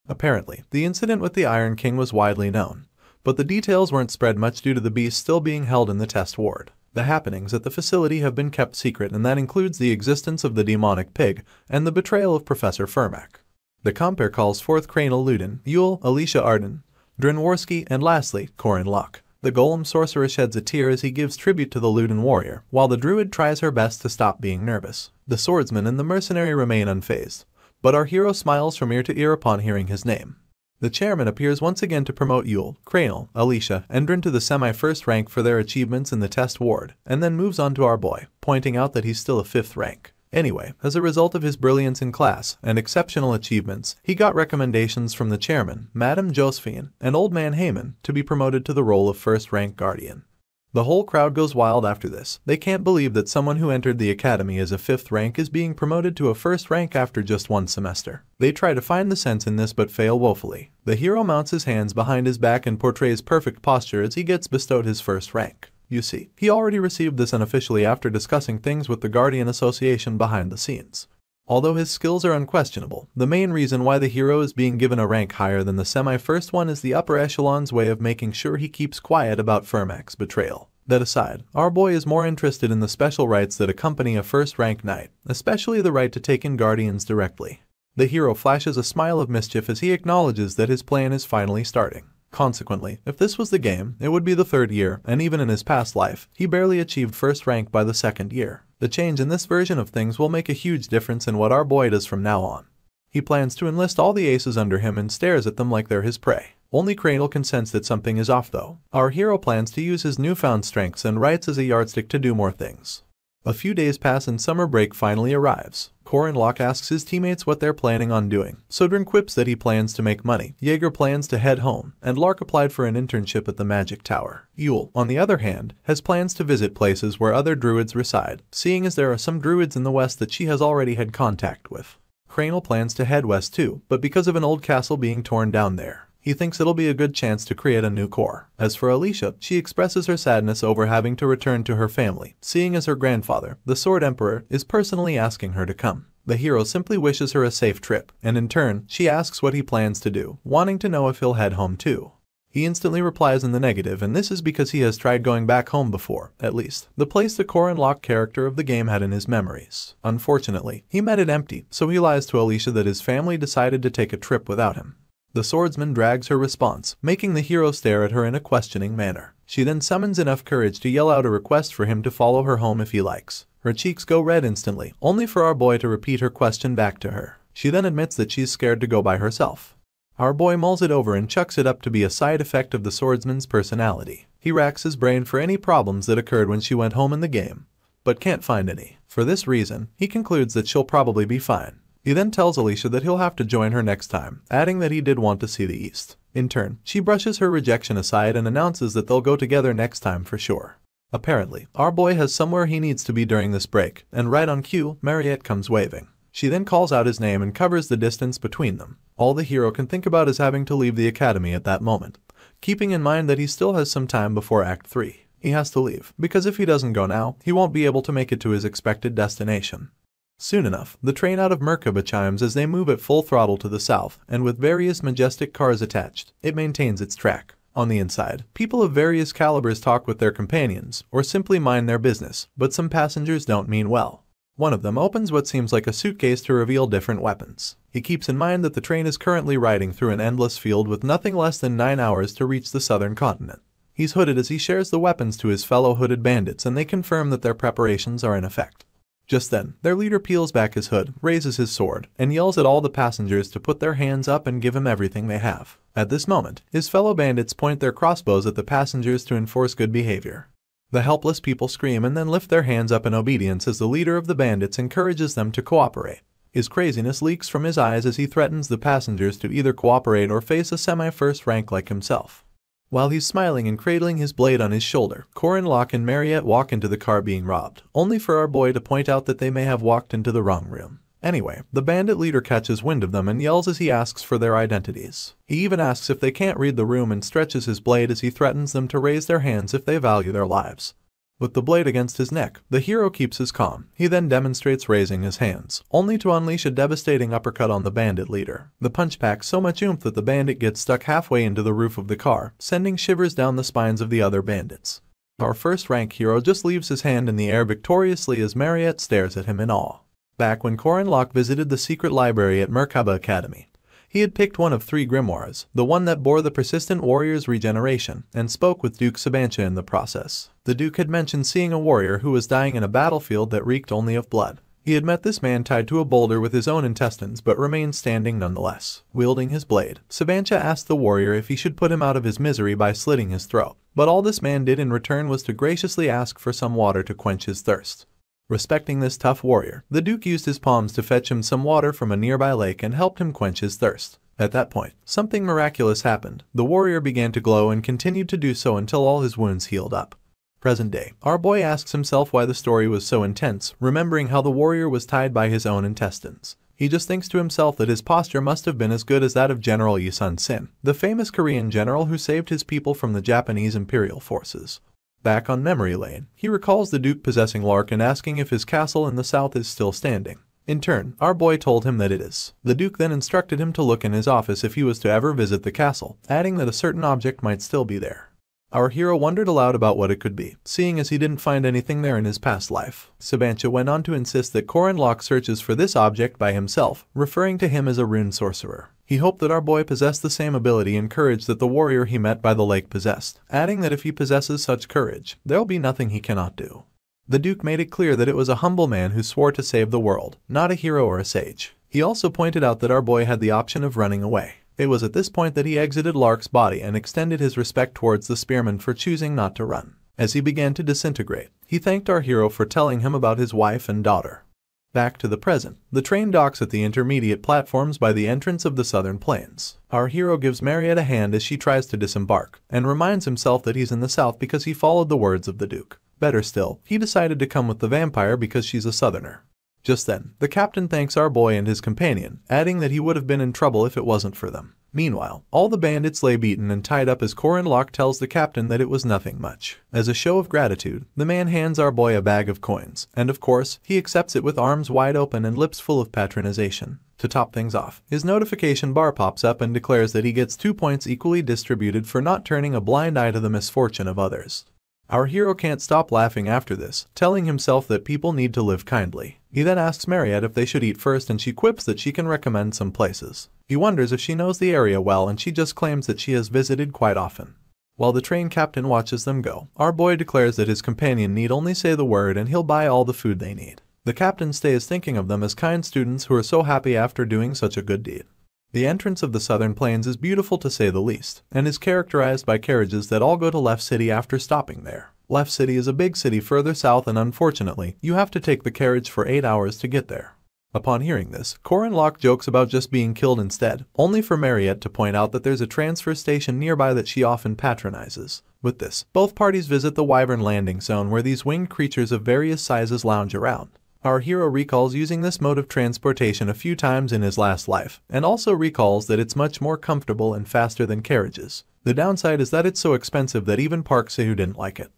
Apparently, the incident with the Iron King was widely known, but the details weren't spread much due to the beast still being held in the test ward. The happenings at the facility have been kept secret, and that includes the existence of the demonic pig and the betrayal of Professor Fermac. The compere calls forth Cranial Ludin, Yule, Alicia Arden, Drinworski, and lastly, Corin Locke. The golem sorcerer sheds a tear as he gives tribute to the Ludin warrior, while the druid tries her best to stop being nervous. The swordsman and the mercenary remain unfazed, but our hero smiles from ear to ear upon hearing his name. The chairman appears once again to promote Yule, Cranial, Alicia, and Drin to the semi-first rank for their achievements in the test ward, and then moves on to our boy, pointing out that he's still a 5th rank. Anyway, as a result of his brilliance in class and exceptional achievements, he got recommendations from the chairman, Madame Josephine, and Old Man Heyman to be promoted to the role of 1st rank guardian. The whole crowd goes wild after this. They can't believe that someone who entered the academy as a 5th rank is being promoted to a 1st rank after just 1 semester. They try to find the sense in this but fail woefully. The hero mounts his hands behind his back and portrays perfect posture as he gets bestowed his 1st rank. You see, he already received this unofficially after discussing things with the Guardian Association behind the scenes. Although his skills are unquestionable, the main reason why the hero is being given a rank higher than the semi-first one is the upper echelon's way of making sure he keeps quiet about Fermac's betrayal. That aside, our boy is more interested in the special rights that accompany a 1st rank knight, especially the right to take in guardians directly. The hero flashes a smile of mischief as he acknowledges that his plan is finally starting. Consequently, if this was the game, it would be the 3rd year, and even in his past life, he barely achieved 1st rank by the 2nd year. The change in this version of things will make a huge difference in what our boy does from now on. He plans to enlist all the aces under him and stares at them like they're his prey. Only Cranial can sense that something is off though. Our hero plans to use his newfound strengths and rights as a yardstick to do more things. A few days pass and summer break finally arrives. Corin Locke asks his teammates what they're planning on doing. Sodrin quips that he plans to make money, Jaeger plans to head home, and Lark applied for an internship at the Magic Tower. Yule, on the other hand, has plans to visit places where other druids reside, seeing as there are some druids in the west that she has already had contact with. Cranial plans to head west too, but because of an old castle being torn down there, he thinks it'll be a good chance to create a new core. As for Alicia, she expresses her sadness over having to return to her family, seeing as her grandfather, the Sword Emperor, is personally asking her to come. The hero simply wishes her a safe trip, and in turn, she asks what he plans to do, wanting to know if he'll head home too. He instantly replies in the negative, and this is because he has tried going back home before, at least, the place the Corin Locke character of the game had in his memories. Unfortunately, he met it empty, so he lies to Alicia that his family decided to take a trip without him. The swordsman drags her response, making the hero stare at her in a questioning manner. She then summons enough courage to yell out a request for him to follow her home if he likes. Her cheeks go red instantly, only for our boy to repeat her question back to her. She then admits that she's scared to go by herself. Our boy mulls it over and chucks it up to be a side effect of the swordsman's personality. He racks his brain for any problems that occurred when she went home in the game, but can't find any. For this reason, he concludes that she'll probably be fine. He then tells Alicia that he'll have to join her next time, adding that he did want to see the East. In turn, she brushes her rejection aside and announces that they'll go together next time for sure. Apparently, our boy has somewhere he needs to be during this break, and right on cue, Mariette comes waving. She then calls out his name and covers the distance between them. All the hero can think about is having to leave the academy at that moment, keeping in mind that he still has some time before Act 3. He has to leave, because if he doesn't go now, he won't be able to make it to his expected destination. Soon enough, the train out of Merkaba chimes as they move at full throttle to the south, and with various majestic cars attached, it maintains its track. On the inside, people of various calibers talk with their companions, or simply mind their business, but some passengers don't mean well. One of them opens what seems like a suitcase to reveal different weapons. He keeps in mind that the train is currently riding through an endless field with nothing less than 9 hours to reach the southern continent. He's hooded as he shares the weapons to his fellow hooded bandits, and they confirm that their preparations are in effect. Just then, their leader peels back his hood, raises his sword, and yells at all the passengers to put their hands up and give him everything they have. At this moment, his fellow bandits point their crossbows at the passengers to enforce good behavior. The helpless people scream and then lift their hands up in obedience as the leader of the bandits encourages them to cooperate. His craziness leaks from his eyes as he threatens the passengers to either cooperate or face a semi-first rank like himself. While he's smiling and cradling his blade on his shoulder, Corin Locke and Mariette walk into the car being robbed, only for our boy to point out that they may have walked into the wrong room. Anyway, the bandit leader catches wind of them and yells as he asks for their identities. He even asks if they can't read the room and stretches his blade as he threatens them to raise their hands if they value their lives. With the blade against his neck, the hero keeps his calm. He then demonstrates raising his hands, only to unleash a devastating uppercut on the bandit leader. The punch packs so much oomph that the bandit gets stuck halfway into the roof of the car, sending shivers down the spines of the other bandits. Our first rank hero just leaves his hand in the air victoriously as Mariette stares at him in awe. Back when Corin Locke visited the secret library at Merkaba Academy, He had picked one of 3 grimoires, the one that bore the persistent warrior's regeneration, and spoke with Duke Sabancha in the process. The Duke had mentioned seeing a warrior who was dying in a battlefield that reeked only of blood. He had met this man tied to a boulder with his own intestines but remained standing nonetheless. Wielding his blade, Sabancha asked the warrior if he should put him out of his misery by slitting his throat, but all this man did in return was to graciously ask for some water to quench his thirst. Respecting this tough warrior, the Duke used his palms to fetch him some water from a nearby lake and helped him quench his thirst. At that point, something miraculous happened. The warrior began to glow and continued to do so until all his wounds healed up. Present day, our boy asks himself why the story was so intense, remembering how the warrior was tied by his own intestines. He just thinks to himself that his posture must have been as good as that of General Yi Sun-sin, the famous Korean general who saved his people from the Japanese imperial forces. Back on memory lane, he recalls the Duke possessing Lark and asking if his castle in the south is still standing. In turn, our boy told him that it is. The Duke then instructed him to look in his office if he was to ever visit the castle, adding that a certain object might still be there. Our hero wondered aloud about what it could be, seeing as he didn't find anything there in his past life. Sabancha went on to insist that Corin Locke searches for this object by himself, referring to him as a rune sorcerer. He hoped that our boy possessed the same ability and courage that the warrior he met by the lake possessed, adding that if he possesses such courage, there'll be nothing he cannot do. The Duke made it clear that it was a humble man who swore to save the world, not a hero or a sage. He also pointed out that our boy had the option of running away. It was at this point that he exited Lark's body and extended his respect towards the spearman for choosing not to run. As he began to disintegrate, he thanked our hero for telling him about his wife and daughter. Back to the present, the train docks at the intermediate platforms by the entrance of the southern plains. Our hero gives Mariette a hand as she tries to disembark, and reminds himself that he's in the south because he followed the words of the Duke. Better still, he decided to come with the vampire because she's a southerner. Just then, the captain thanks our boy and his companion, adding that he would have been in trouble if it wasn't for them. Meanwhile, all the bandits lay beaten and tied up as Corin Locke tells the captain that it was nothing much. As a show of gratitude, the man hands our boy a bag of coins, and of course, he accepts it with arms wide open and lips full of patronization. To top things off, his notification bar pops up and declares that he gets 2 points equally distributed for not turning a blind eye to the misfortune of others. Our hero can't stop laughing after this, telling himself that people need to live kindly. He then asks Mariette if they should eat first and she quips that she can recommend some places. He wonders if she knows the area well and she just claims that she has visited quite often. While the train captain watches them go, our boy declares that his companion need only say the word and he'll buy all the food they need. The captain stays thinking of them as kind students who are so happy after doing such a good deed. The entrance of the southern plains is beautiful to say the least, and is characterized by carriages that all go to Left City after stopping there. Left City is a big city further south and unfortunately, you have to take the carriage for 8 hours to get there. Upon hearing this, Corin Locke jokes about just being killed instead, only for Mariette to point out that there's a transfer station nearby that she often patronizes. With this, both parties visit the Wyvern landing zone where these winged creatures of various sizes lounge around. Our hero recalls using this mode of transportation a few times in his last life, and also recalls that it's much more comfortable and faster than carriages. The downside is that it's so expensive that even Park Se-woo didn't like it.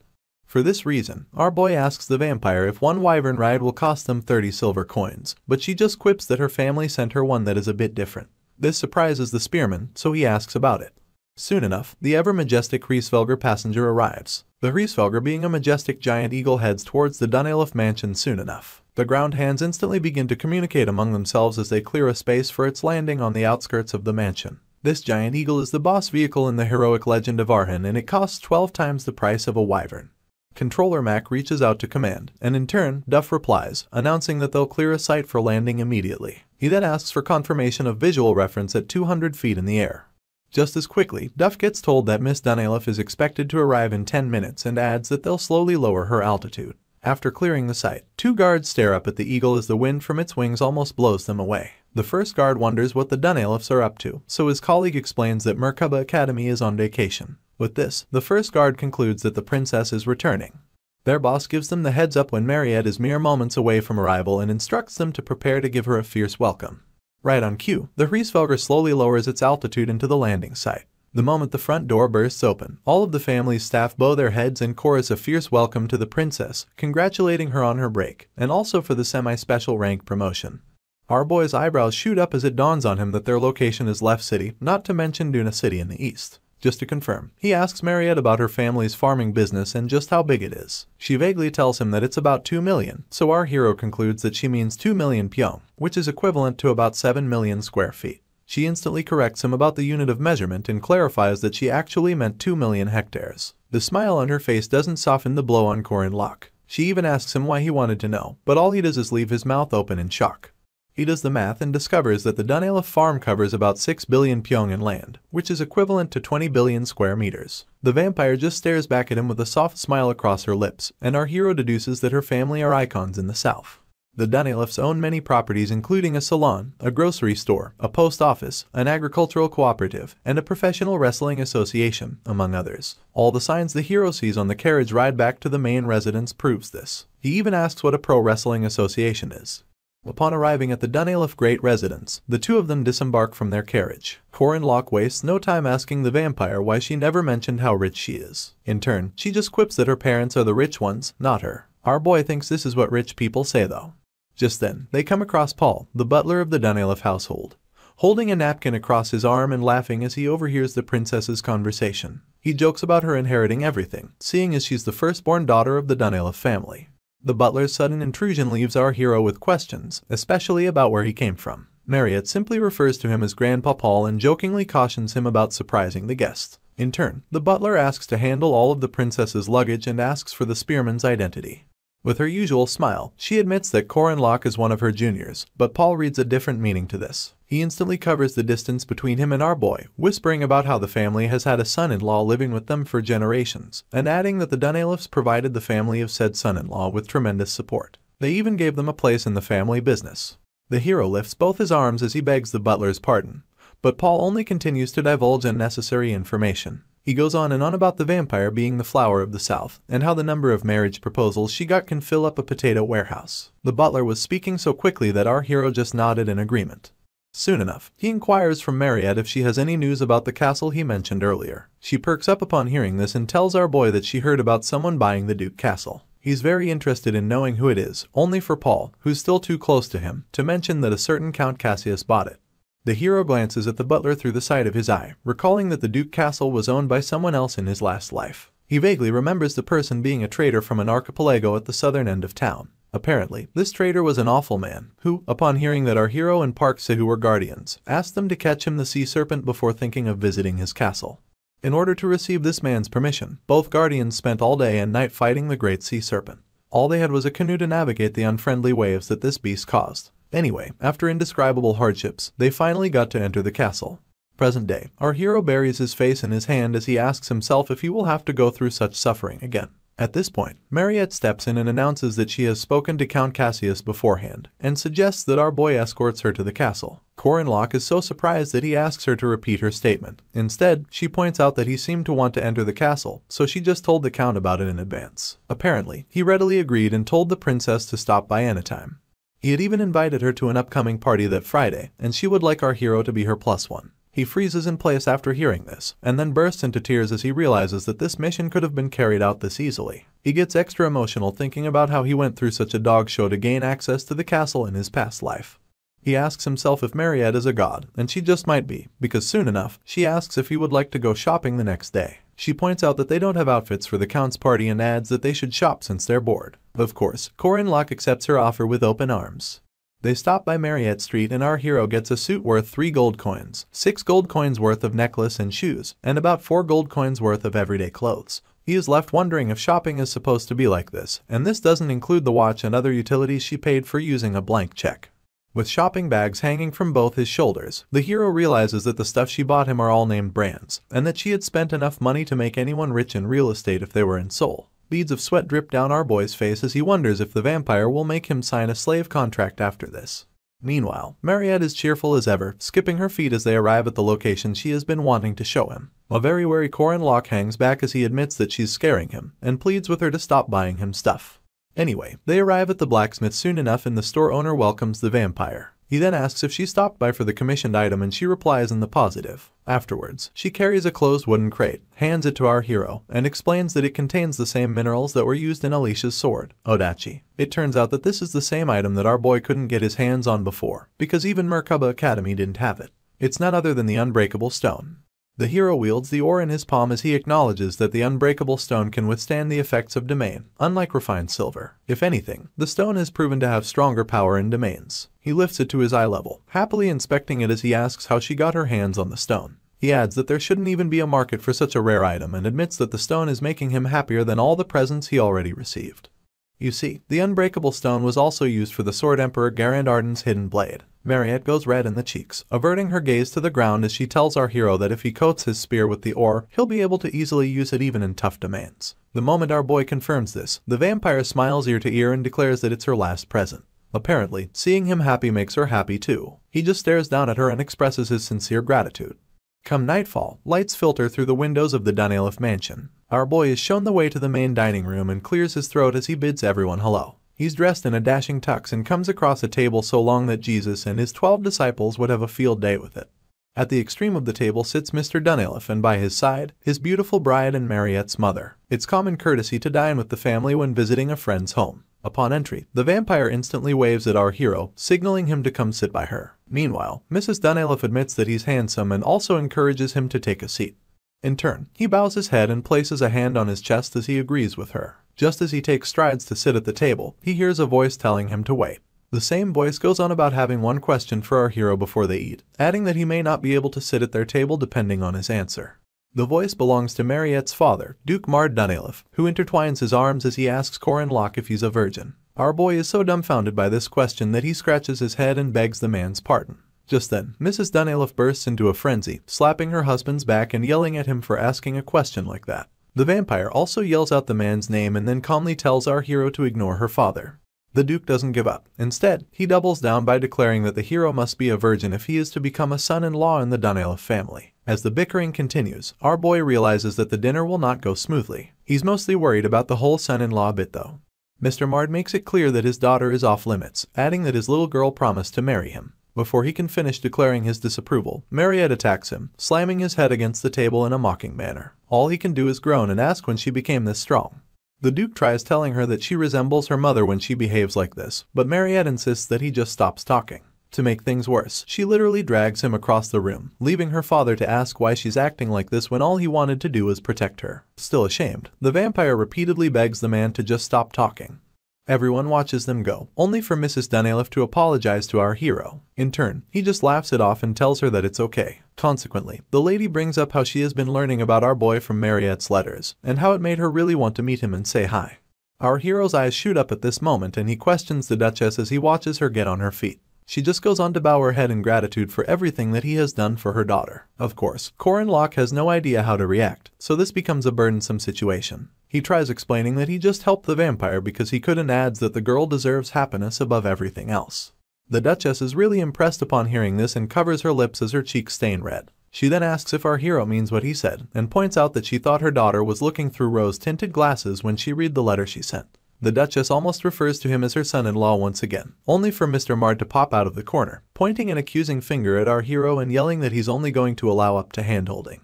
For this reason, our boy asks the vampire if one wyvern ride will cost them 30 silver coins, but she just quips that her family sent her one that is a bit different. This surprises the spearman, so he asks about it. Soon enough, the ever-majestic Hriesvelger passenger arrives. The Hriesvelger, being a majestic giant eagle, heads towards the Dunelif mansion soon enough. The ground hands instantly begin to communicate among themselves as they clear a space for its landing on the outskirts of the mansion. This giant eagle is the boss vehicle in the heroic legend of Arhan, and it costs 12 times the price of a wyvern. Controller Mac reaches out to command, and in turn, Duff replies, announcing that they'll clear a site for landing immediately. He then asks for confirmation of visual reference at 200 feet in the air. Just as quickly, Duff gets told that Miss Dunelif is expected to arrive in 10 minutes and adds that they'll slowly lower her altitude. After clearing the site, 2 guards stare up at the eagle as the wind from its wings almost blows them away. The first guard wonders what the Dunelifs are up to, so his colleague explains that Merkaba Academy is on vacation. With this, the first guard concludes that the princess is returning. Their boss gives them the heads up when Mariette is mere moments away from arrival and instructs them to prepare to give her a fierce welcome. Right on cue, the Hriesvelger slowly lowers its altitude into the landing site. The moment the front door bursts open, all of the family's staff bow their heads and chorus a fierce welcome to the princess, congratulating her on her break, and also for the semi-special rank promotion. Our boy's eyebrows shoot up as it dawns on him that their location is Left City, not to mention Duna City in the east. Just to confirm, he asks Mariette about her family's farming business and just how big it is. She vaguely tells him that it's about 2 million, so our hero concludes that she means 2 million pyong, which is equivalent to about 7 million square feet. She instantly corrects him about the unit of measurement and clarifies that she actually meant 2 million hectares. The smile on her face doesn't soften the blow on Corin Locke. She even asks him why he wanted to know, but all he does is leave his mouth open in shock. He does the math and discovers that the Dunelef farm covers about 6 billion pyong in land, which is equivalent to 20 billion square meters. The vampire just stares back at him with a soft smile across her lips, and our hero deduces that her family are icons in the south. The Dunelefs own many properties including a salon, a grocery store, a post office, an agricultural cooperative, and a professional wrestling association, among others. All the signs the hero sees on the carriage ride back to the main residence proves this. He even asks what a pro wrestling association is. Upon arriving at the Dunelef Great Residence, the two of them disembark from their carriage. Corin Locke wastes no time asking the vampire why she never mentioned how rich she is. In turn, she just quips that her parents are the rich ones, not her. Our boy thinks this is what rich people say though. Just then, they come across Paul, the butler of the Dunelef household, holding a napkin across his arm and laughing as he overhears the princess's conversation. He jokes about her inheriting everything, seeing as she's the firstborn daughter of the Dunelef family. The butler's sudden intrusion leaves our hero with questions, especially about where he came from. Marriott simply refers to him as Grandpa Paul and jokingly cautions him about surprising the guests. In turn, the butler asks to handle all of the princess's luggage and asks for the spearman's identity. With her usual smile, she admits that Corin Locke is one of her juniors, but Paul reads a different meaning to this. He instantly covers the distance between him and our boy, whispering about how the family has had a son-in-law living with them for generations, and adding that the Dunelefs provided the family of said son-in-law with tremendous support. They even gave them a place in the family business. The hero lifts both his arms as he begs the butler's pardon, but Paul only continues to divulge unnecessary information. He goes on and on about the vampire being the flower of the South, and how the number of marriage proposals she got can fill up a potato warehouse. The butler was speaking so quickly that our hero just nodded in agreement. Soon enough, he inquires from Marriott if she has any news about the castle he mentioned earlier. She perks up upon hearing this and tells our boy that she heard about someone buying the Duke Castle. He's very interested in knowing who it is, only for Paul, who's still too close to him, to mention that a certain Count Cassius bought it. The hero glances at the butler through the side of his eye, recalling that the Duke Castle was owned by someone else in his last life. He vaguely remembers the person being a trader from an archipelago at the southern end of town. Apparently, this trader was an awful man, who, upon hearing that our hero and Park Se-hoo were guardians, asked them to catch him the sea serpent before thinking of visiting his castle. In order to receive this man's permission, both guardians spent all day and night fighting the great sea serpent. All they had was a canoe to navigate the unfriendly waves that this beast caused. Anyway, after indescribable hardships, they finally got to enter the castle. Present day, our hero buries his face in his hand as he asks himself if he will have to go through such suffering again. At this point, Marriott steps in and announces that she has spoken to Count Cassius beforehand, and suggests that our boy escorts her to the castle. Corin Locke is so surprised that he asks her to repeat her statement. Instead, she points out that he seemed to want to enter the castle, so she just told the Count about it in advance. Apparently, he readily agreed and told the princess to stop by anytime. He had even invited her to an upcoming party that Friday, and she would like our hero to be her +1. He freezes in place after hearing this, and then bursts into tears as he realizes that this mission could have been carried out this easily. He gets extra emotional thinking about how he went through such a dog show to gain access to the castle in his past life. He asks himself if Marriott is a god, and she just might be, because soon enough, she asks if he would like to go shopping the next day. She points out that they don't have outfits for the Count's party and adds that they should shop since they're bored. Of course, Corin Locke accepts her offer with open arms. They stop by Marriott Street and our hero gets a suit worth 3 gold coins, 6 gold coins worth of necklace and shoes, and about 4 gold coins worth of everyday clothes. He is left wondering if shopping is supposed to be like this, and this doesn't include the watch and other utilities she paid for using a blank check. With shopping bags hanging from both his shoulders, the hero realizes that the stuff she bought him are all named brands, and that she had spent enough money to make anyone rich in real estate if they were in Seoul. Beads of sweat drip down our boy's face as he wonders if the vampire will make him sign a slave contract after this. Meanwhile, Marriott is cheerful as ever, skipping her feet as they arrive at the location she has been wanting to show him. A very wary Corin Locke hangs back as he admits that she's scaring him, and pleads with her to stop buying him stuff. Anyway, they arrive at the blacksmith soon enough and the store owner welcomes the vampire. He then asks if she stopped by for the commissioned item and she replies in the positive. Afterwards, she carries a closed wooden crate, hands it to our hero, and explains that it contains the same minerals that were used in Alicia's sword, Odachi. It turns out that this is the same item that our boy couldn't get his hands on before, because even Merkaba Academy didn't have it. It's none other than the unbreakable stone. The hero wields the ore in his palm as he acknowledges that the unbreakable stone can withstand the effects of domain, unlike refined silver. If anything, the stone has proven to have stronger power in domains. He lifts it to his eye level, happily inspecting it as he asks how she got her hands on the stone. He adds that there shouldn't even be a market for such a rare item and admits that the stone is making him happier than all the presents he already received. You see, the unbreakable stone was also used for the Sword Emperor Garandarden's hidden blade. Mariette goes red in the cheeks, averting her gaze to the ground as she tells our hero that if he coats his spear with the ore, he'll be able to easily use it even in tough domains. The moment our boy confirms this, the vampire smiles ear to ear and declares that it's her last present. Apparently, seeing him happy makes her happy too. He just stares down at her and expresses his sincere gratitude. Come nightfall, lights filter through the windows of the Danilov mansion. Our boy is shown the way to the main dining room and clears his throat as he bids everyone hello. He's dressed in a dashing tux and comes across a table so long that Jesus and his 12 disciples would have a field day with it. At the extreme of the table sits Mr. Danilov and by his side, his beautiful bride and Mariette's mother. It's common courtesy to dine with the family when visiting a friend's home. Upon entry, the vampire instantly waves at our hero, signaling him to come sit by her. Meanwhile, Mrs. Danilov admits that he's handsome and also encourages him to take a seat. In turn, he bows his head and places a hand on his chest as he agrees with her. Just as he takes strides to sit at the table, he hears a voice telling him to wait. The same voice goes on about having one question for our hero before they eat, adding that he may not be able to sit at their table depending on his answer. The voice belongs to Mariette's father, Duke Mard Danilov, who intertwines his arms as he asks Corin if he's a virgin. Our boy is so dumbfounded by this question that he scratches his head and begs the man's pardon. Just then, Mrs. Danilov bursts into a frenzy, slapping her husband's back and yelling at him for asking a question like that. The vampire also yells out the man's name and then calmly tells our hero to ignore her father. The Duke doesn't give up. Instead, he doubles down by declaring that the hero must be a virgin if he is to become a son-in-law in the Danilov family. As the bickering continues, our boy realizes that the dinner will not go smoothly. He's mostly worried about the whole son-in-law bit though. Mr. Mard makes it clear that his daughter is off limits, adding that his little girl promised to marry him. Before he can finish declaring his disapproval, Mariette attacks him, slamming his head against the table in a mocking manner. All he can do is groan and ask when she became this strong. The Duke tries telling her that she resembles her mother when she behaves like this, but Mariette insists that he just stops talking. To make things worse, she literally drags him across the room, leaving her father to ask why she's acting like this when all he wanted to do was protect her. Still ashamed, the vampire repeatedly begs the man to just stop talking. Everyone watches them go, only for Mrs. Danilov to apologize to our hero. In turn, he just laughs it off and tells her that it's okay. Consequently, the lady brings up how she has been learning about our boy from Mariette's letters, and how it made her really want to meet him and say hi. Our hero's eyes shoot up at this moment and he questions the Duchess as he watches her get on her feet. She just goes on to bow her head in gratitude for everything that he has done for her daughter. Of course, Corin has no idea how to react, so this becomes a burdensome situation. He tries explaining that he just helped the vampire because he could and adds that the girl deserves happiness above everything else. The Duchess is really impressed upon hearing this and covers her lips as her cheeks stain red. She then asks if our hero means what he said and points out that she thought her daughter was looking through rose-tinted glasses when she read the letter she sent. The Duchess almost refers to him as her son-in-law once again, only for Mr. Mard to pop out of the corner, pointing an accusing finger at our hero and yelling that he's only going to allow up to hand-holding.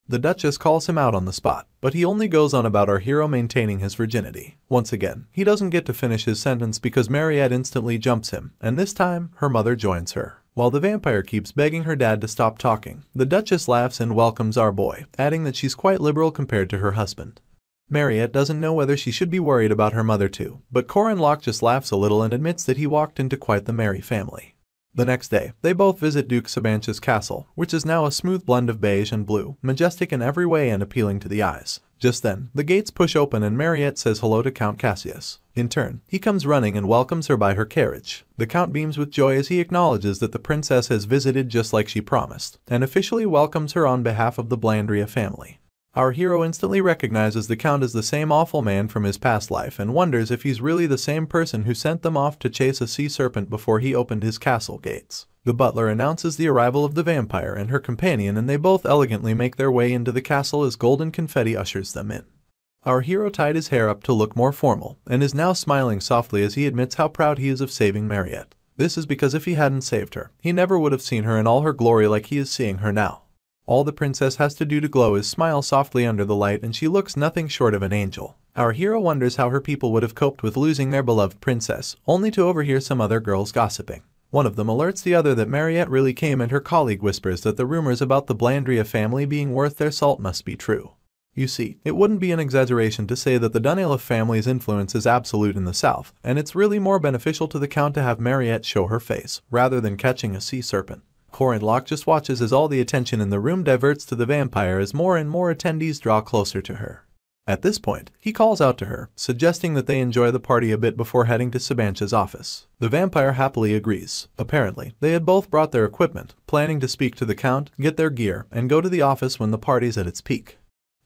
The Duchess calls him out on the spot, but he only goes on about our hero maintaining his virginity. Once again, he doesn't get to finish his sentence because Mariette instantly jumps him, and this time, her mother joins her. While the vampire keeps begging her dad to stop talking, the Duchess laughs and welcomes our boy, adding that she's quite liberal compared to her husband. Mariette doesn't know whether she should be worried about her mother too, but Corin just laughs a little and admits that he walked into quite the merry family. The next day, they both visit Duke Sabanch's castle, which is now a smooth blend of beige and blue, majestic in every way and appealing to the eyes. Just then, the gates push open and Mariette says hello to Count Cassius. In turn, he comes running and welcomes her by her carriage. The Count beams with joy as he acknowledges that the princess has visited just like she promised, and officially welcomes her on behalf of the Blandria family. Our hero instantly recognizes the Count as the same awful man from his past life and wonders if he's really the same person who sent them off to chase a sea serpent before he opened his castle gates. The butler announces the arrival of the vampire and her companion and they both elegantly make their way into the castle as golden confetti ushers them in. Our hero tied his hair up to look more formal and is now smiling softly as he admits how proud he is of saving Mariette. This is because if he hadn't saved her, he never would have seen her in all her glory like he is seeing her now. All the princess has to do to glow is smile softly under the light and she looks nothing short of an angel. Our hero wonders how her people would have coped with losing their beloved princess, only to overhear some other girls gossiping. One of them alerts the other that Mariette really came, and her colleague whispers that the rumors about the Blandria family being worth their salt must be true. You see, it wouldn't be an exaggeration to say that the Dunelif family's influence is absolute in the south, and it's really more beneficial to the Count to have Mariette show her face, rather than catching a sea serpent. Corin just watches as all the attention in the room diverts to the vampire as more and more attendees draw closer to her. At this point, he calls out to her, suggesting that they enjoy the party a bit before heading to Sabancha's office. The vampire happily agrees. Apparently, they had both brought their equipment, planning to speak to the Count, get their gear, and go to the office when the party's at its peak.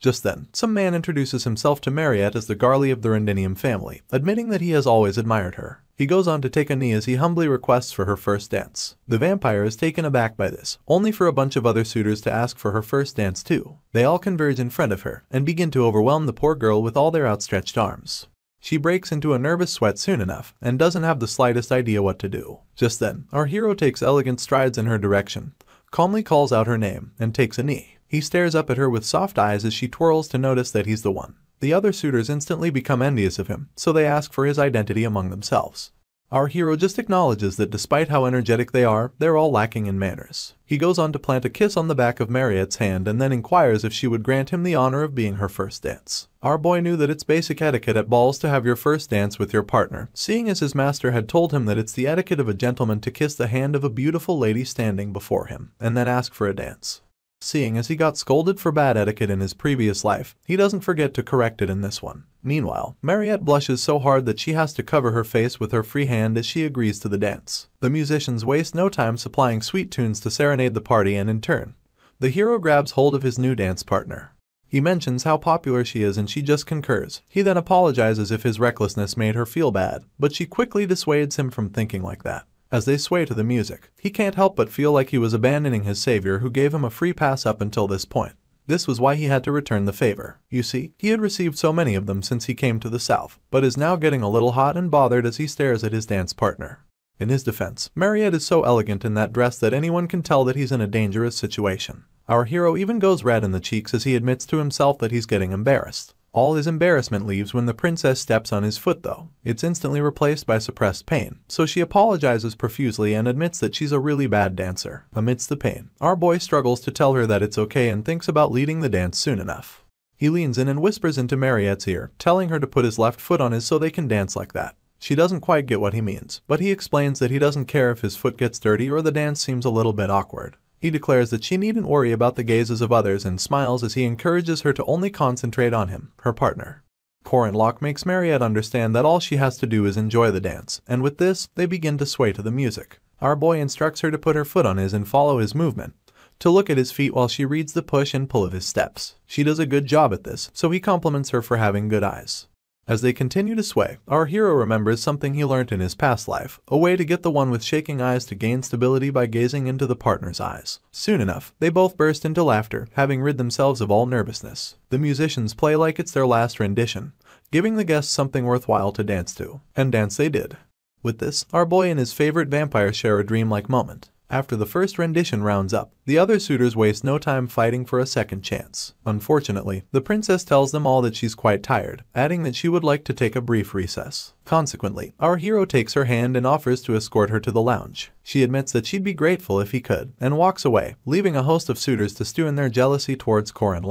Just then, some man introduces himself to Mariette as the Garly of the Rendinium family, admitting that he has always admired her. He goes on to take a knee as he humbly requests for her first dance. The vampire is taken aback by this, only for a bunch of other suitors to ask for her first dance too. They all converge in front of her, and begin to overwhelm the poor girl with all their outstretched arms. She breaks into a nervous sweat soon enough, and doesn't have the slightest idea what to do. Just then, our hero takes elegant strides in her direction, calmly calls out her name, and takes a knee. He stares up at her with soft eyes as she twirls to notice that he's the one. The other suitors instantly become envious of him, so they ask for his identity among themselves. Our hero just acknowledges that despite how energetic they are, they're all lacking in manners. He goes on to plant a kiss on the back of Mariette's hand and then inquires if she would grant him the honor of being her first dance. Our boy knew that it's basic etiquette at balls to have your first dance with your partner, seeing as his master had told him that it's the etiquette of a gentleman to kiss the hand of a beautiful lady standing before him, and then ask for a dance. Seeing as he got scolded for bad etiquette in his previous life, he doesn't forget to correct it in this one. Meanwhile, Mariette blushes so hard that she has to cover her face with her free hand as she agrees to the dance. The musicians waste no time supplying sweet tunes to serenade the party, and in turn, the hero grabs hold of his new dance partner. He mentions how popular she is and she just concurs. He then apologizes if his recklessness made her feel bad, but she quickly dissuades him from thinking like that. As they sway to the music, he can't help but feel like he was abandoning his savior who gave him a free pass up until this point. This was why he had to return the favor. You see, he had received so many of them since he came to the south, but is now getting a little hot and bothered as he stares at his dance partner. In his defense, Mariette is so elegant in that dress that anyone can tell that he's in a dangerous situation. Our hero even goes red in the cheeks as he admits to himself that he's getting embarrassed. All his embarrassment leaves when the princess steps on his foot though. It's instantly replaced by suppressed pain, so she apologizes profusely and admits that she's a really bad dancer. Amidst the pain, our boy struggles to tell her that it's okay and thinks about leading the dance soon enough. He leans in and whispers into Mariette's ear, telling her to put his left foot on his so they can dance like that. She doesn't quite get what he means, but he explains that he doesn't care if his foot gets dirty or the dance seems a little bit awkward. He declares that she needn't worry about the gazes of others and smiles as he encourages her to only concentrate on him, her partner. Corin makes Mariette understand that all she has to do is enjoy the dance, and with this, they begin to sway to the music. Our boy instructs her to put her foot on his and follow his movement, to look at his feet while she reads the push and pull of his steps. She does a good job at this, so he compliments her for having good eyes. As they continue to sway, our hero remembers something he learned in his past life, a way to get the one with shaking eyes to gain stability by gazing into the partner's eyes. Soon enough, they both burst into laughter, having rid themselves of all nervousness. The musicians play like it's their last rendition, giving the guests something worthwhile to dance to, and dance they did. With this, our boy and his favorite vampire share a dreamlike moment. After the first rendition rounds up, the other suitors waste no time fighting for a second chance. Unfortunately, the princess tells them all that she's quite tired, adding that she would like to take a brief recess. Consequently, our hero takes her hand and offers to escort her to the lounge. She admits that she'd be grateful if he could, and walks away, leaving a host of suitors to stew in their jealousy towards Corin.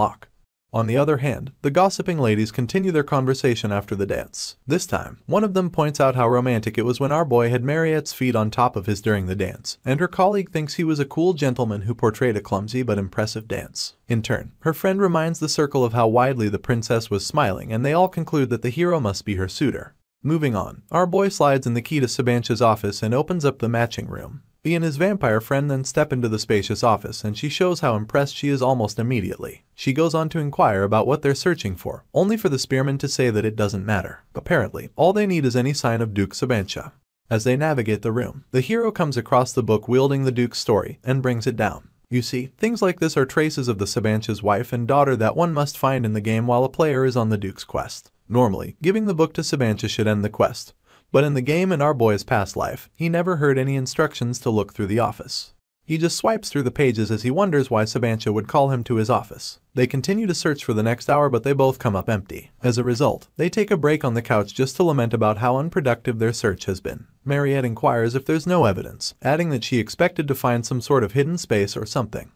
On the other hand, the gossiping ladies continue their conversation after the dance. This time, one of them points out how romantic it was when our boy had Mariette's feet on top of his during the dance, and her colleague thinks he was a cool gentleman who portrayed a clumsy but impressive dance. In turn, her friend reminds the circle of how widely the princess was smiling, and they all conclude that the hero must be her suitor. Moving on, our boy slides in the key to Sabancha's office and opens up the matching room. He and his vampire friend then step into the spacious office, and she shows how impressed she is almost immediately. She goes on to inquire about what they're searching for, only for the spearman to say that it doesn't matter. Apparently, all they need is any sign of Duke Sabancha. As they navigate the room, the hero comes across the book wielding the Duke's story and brings it down. You see, things like this are traces of the Sabancha's wife and daughter that one must find in the game while a player is on the Duke's quest. Normally, giving the book to Sabancha should end the quest. But in the game in our boy's past life, he never heard any instructions to look through the office. He just swipes through the pages as he wonders why Sabancha would call him to his office. They continue to search for the next hour, but they both come up empty. As a result, they take a break on the couch just to lament about how unproductive their search has been. Mariette inquires if there's no evidence, adding that she expected to find some sort of hidden space or something.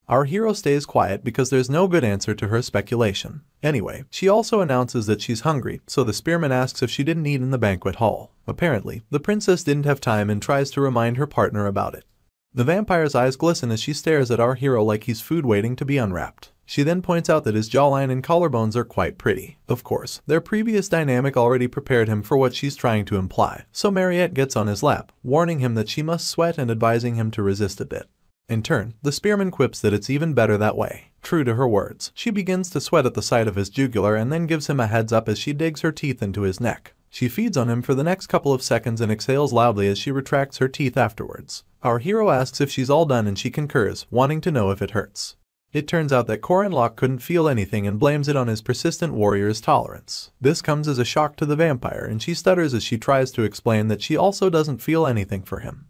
Our hero stays quiet because there's no good answer to her speculation. Anyway, she also announces that she's hungry, so the spearman asks if she didn't eat in the banquet hall. Apparently, the princess didn't have time and tries to remind her partner about it. The vampire's eyes glisten as she stares at our hero like he's food waiting to be unwrapped. She then points out that his jawline and collarbones are quite pretty. Of course, their previous dynamic already prepared him for what she's trying to imply, so Mariette gets on his lap, warning him that she must sweat and advising him to resist a bit. In turn, the spearman quips that it's even better that way. True to her words, she begins to sweat at the sight of his jugular and then gives him a heads up as she digs her teeth into his neck. She feeds on him for the next couple of seconds and exhales loudly as she retracts her teeth afterwards. Our hero asks if she's all done and she concurs, wanting to know if it hurts. It turns out that Corin couldn't feel anything and blames it on his persistent warrior's tolerance. This comes as a shock to the vampire and she stutters as she tries to explain that she also doesn't feel anything for him.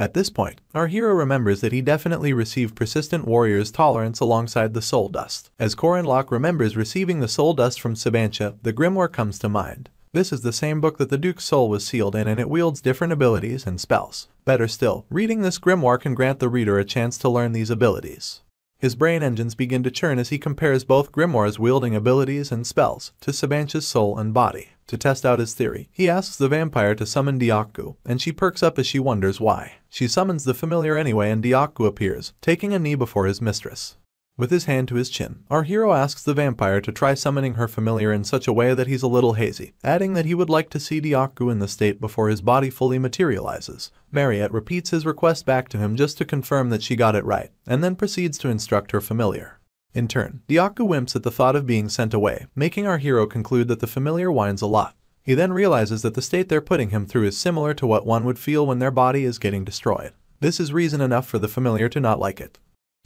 At this point, our hero remembers that he definitely received persistent warrior's tolerance alongside the soul dust. As Corin remembers receiving the soul dust from Sabantia, the grimoire comes to mind. This is the same book that the Duke's soul was sealed in and it wields different abilities and spells. Better still, reading this grimoire can grant the reader a chance to learn these abilities. His brain engines begin to churn as he compares both grimoires wielding abilities and spells to Sabantia's soul and body. To test out his theory, he asks the vampire to summon Diaku, and she perks up as she wonders why. She summons the familiar anyway and Diaku appears, taking a knee before his mistress. With his hand to his chin, our hero asks the vampire to try summoning her familiar in such a way that he's a little hazy, adding that he would like to see Diaku in the state before his body fully materializes. Mariette repeats his request back to him just to confirm that she got it right, and then proceeds to instruct her familiar. In turn, Diaku wimps at the thought of being sent away, making our hero conclude that the familiar whines a lot. He then realizes that the state they're putting him through is similar to what one would feel when their body is getting destroyed. This is reason enough for the familiar to not like it.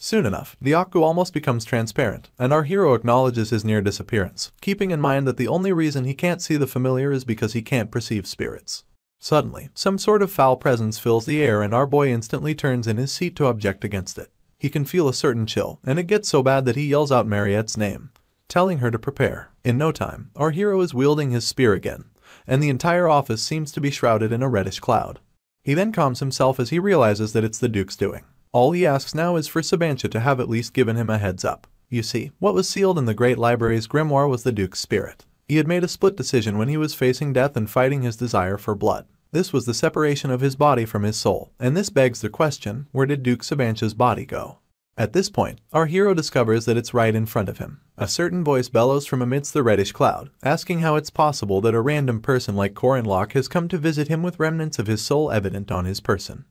Soon enough, Diaku almost becomes transparent, and our hero acknowledges his near disappearance, keeping in mind that the only reason he can't see the familiar is because he can't perceive spirits. Suddenly, some sort of foul presence fills the air and our boy instantly turns in his seat to object against it. He can feel a certain chill, and it gets so bad that he yells out Mariette's name, telling her to prepare. In no time, our hero is wielding his spear again, and the entire office seems to be shrouded in a reddish cloud. He then calms himself as he realizes that it's the Duke's doing. All he asks now is for Sabantia to have at least given him a heads up. You see, what was sealed in the Great Library's grimoire was the Duke's spirit. He had made a split decision when he was facing death and fighting his desire for blood. This was the separation of his body from his soul, and this begs the question, where did Duke Sabantia's body go? At this point, our hero discovers that it's right in front of him. A certain voice bellows from amidst the reddish cloud, asking how it's possible that a random person like Corin has come to visit him with remnants of his soul evident on his person.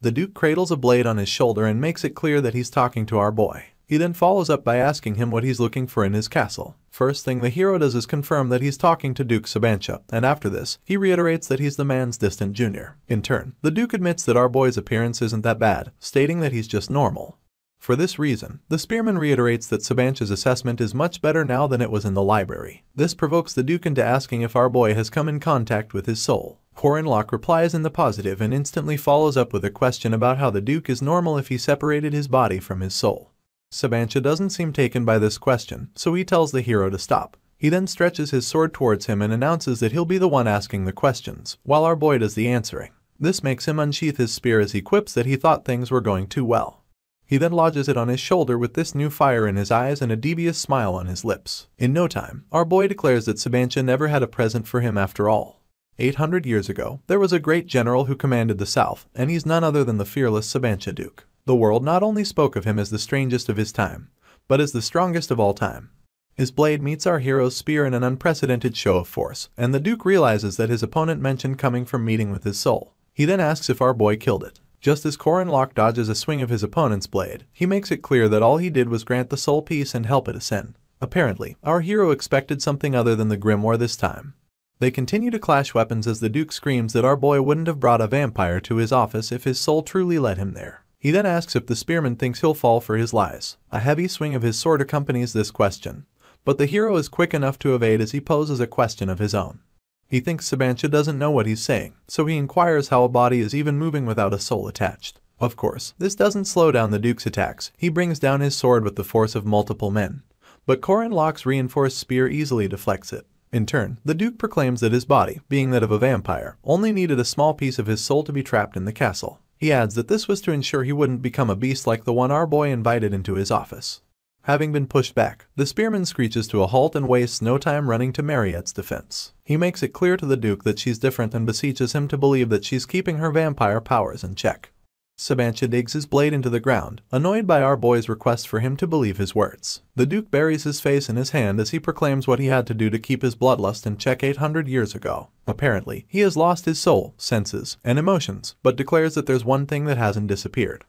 The Duke cradles a blade on his shoulder and makes it clear that he's talking to our boy. He then follows up by asking him what he's looking for in his castle. First thing the hero does is confirm that he's talking to Duke Sabantia, and after this, he reiterates that he's the man's distant junior. In turn, the Duke admits that our boy's appearance isn't that bad, stating that he's just normal. For this reason, the spearman reiterates that Sabantia's assessment is much better now than it was in the library. This provokes the Duke into asking if our boy has come in contact with his soul. Corin replies in the positive and instantly follows up with a question about how the Duke is normal if he separated his body from his soul. Sabantia doesn't seem taken by this question, so he tells the hero to stop. He then stretches his sword towards him and announces that he'll be the one asking the questions, while our boy does the answering. This makes him unsheath his spear as he quips that he thought things were going too well. He then lodges it on his shoulder with this new fire in his eyes and a devious smile on his lips. In no time, our boy declares that Sabantia never had a present for him after all. 800 years ago, there was a great general who commanded the south, and he's none other than the fearless Sabantia Duke. The world not only spoke of him as the strangest of his time, but as the strongest of all time. His blade meets our hero's spear in an unprecedented show of force, and the Duke realizes that his opponent mentioned coming from meeting with his soul. He then asks if our boy killed it. Just as Corin dodges a swing of his opponent's blade, he makes it clear that all he did was grant the soul peace and help it ascend. Apparently, our hero expected something other than the grimoire this time. They continue to clash weapons as the Duke screams that our boy wouldn't have brought a vampire to his office if his soul truly led him there. He then asks if the spearman thinks he'll fall for his lies. A heavy swing of his sword accompanies this question, but the hero is quick enough to evade as he poses a question of his own. He thinks Sabantia doesn't know what he's saying, so he inquires how a body is even moving without a soul attached. Of course, this doesn't slow down the Duke's attacks. He brings down his sword with the force of multiple men, but Corin reinforced spear easily deflects it. In turn, the Duke proclaims that his body, being that of a vampire, only needed a small piece of his soul to be trapped in the castle. He adds that this was to ensure he wouldn't become a beast like the one our boy invited into his office. Having been pushed back, the spearman screeches to a halt and wastes no time running to Mariette's defense. He makes it clear to the Duke that she's different and beseeches him to believe that she's keeping her vampire powers in check. Sabancha digs his blade into the ground, annoyed by our boy's request for him to believe his words. The Duke buries his face in his hand as he proclaims what he had to do to keep his bloodlust in check 800 years ago. Apparently, he has lost his soul, senses, and emotions, but declares that there's one thing that hasn't disappeared.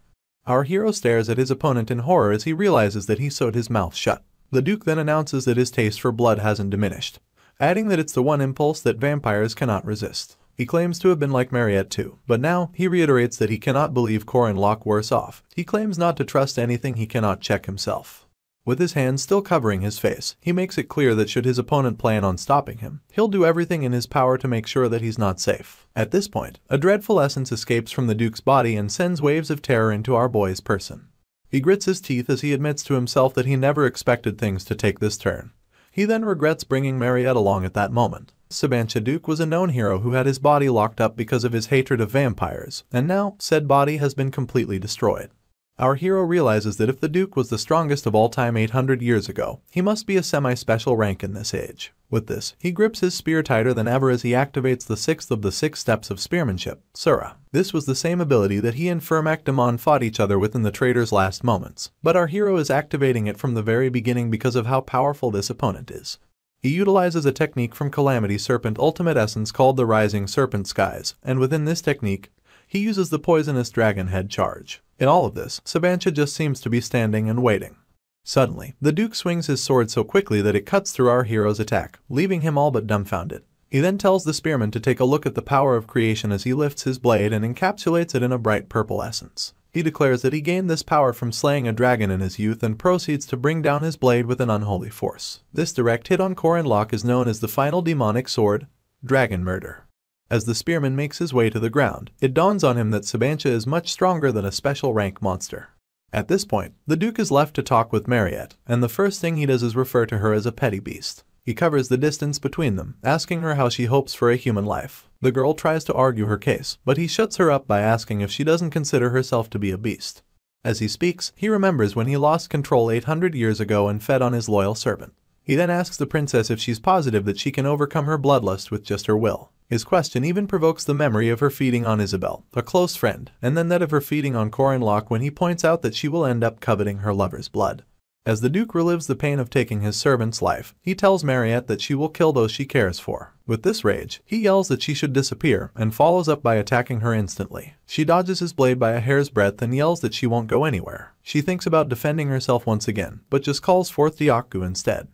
Our hero stares at his opponent in horror as he realizes that he sewed his mouth shut. The Duke then announces that his taste for blood hasn't diminished, adding that it's the one impulse that vampires cannot resist. He claims to have been like Mariette too, but now he reiterates that he cannot believe Corin lock worse off. He claims not to trust anything he cannot check himself. With his hands still covering his face, he makes it clear that should his opponent plan on stopping him, he'll do everything in his power to make sure that he's not safe. At this point, a dreadful essence escapes from the Duke's body and sends waves of terror into our boy's person. He grits his teeth as he admits to himself that he never expected things to take this turn. He then regrets bringing Mariette along at that moment. Sabancha Duke was a known hero who had his body locked up because of his hatred of vampires, and now said body has been completely destroyed. Our hero realizes that if the Duke was the strongest of all time 800 years ago, he must be a semi-special rank in this age. With this, he grips his spear tighter than ever as he activates the sixth of the 6 steps of spearmanship, Sura. This was the same ability that he and Firmak Damon fought each other with in the traitor's last moments, but our hero is activating it from the very beginning because of how powerful this opponent is. He utilizes a technique from Calamity Serpent Ultimate Essence called the Rising Serpent Skies, and within this technique, he uses the poisonous dragon head charge. In all of this, Sabancha just seems to be standing and waiting. Suddenly, the Duke swings his sword so quickly that it cuts through our hero's attack, leaving him all but dumbfounded. He then tells the spearman to take a look at the power of creation as he lifts his blade and encapsulates it in a bright purple essence. He declares that he gained this power from slaying a dragon in his youth and proceeds to bring down his blade with an unholy force. This direct hit on Corin Lock is known as the final demonic sword, Dragon Murder. As the spearman makes his way to the ground, it dawns on him that Sabancha is much stronger than a special rank monster. At this point, the Duke is left to talk with Mariette, and the first thing he does is refer to her as a petty beast. He covers the distance between them, asking her how she hopes for a human life. The girl tries to argue her case, but he shuts her up by asking if she doesn't consider herself to be a beast. As he speaks, he remembers when he lost control 800 years ago and fed on his loyal servant. He then asks the princess if she's positive that she can overcome her bloodlust with just her will. His question even provokes the memory of her feeding on Isabel, a close friend, and then that of her feeding on Corin Lock when he points out that she will end up coveting her lover's blood. As the Duke relives the pain of taking his servant's life, he tells Mariette that she will kill those she cares for. With this rage, he yells that she should disappear and follows up by attacking her instantly. She dodges his blade by a hair's breadth and yells that she won't go anywhere. She thinks about defending herself once again, but just calls forth Diaku instead.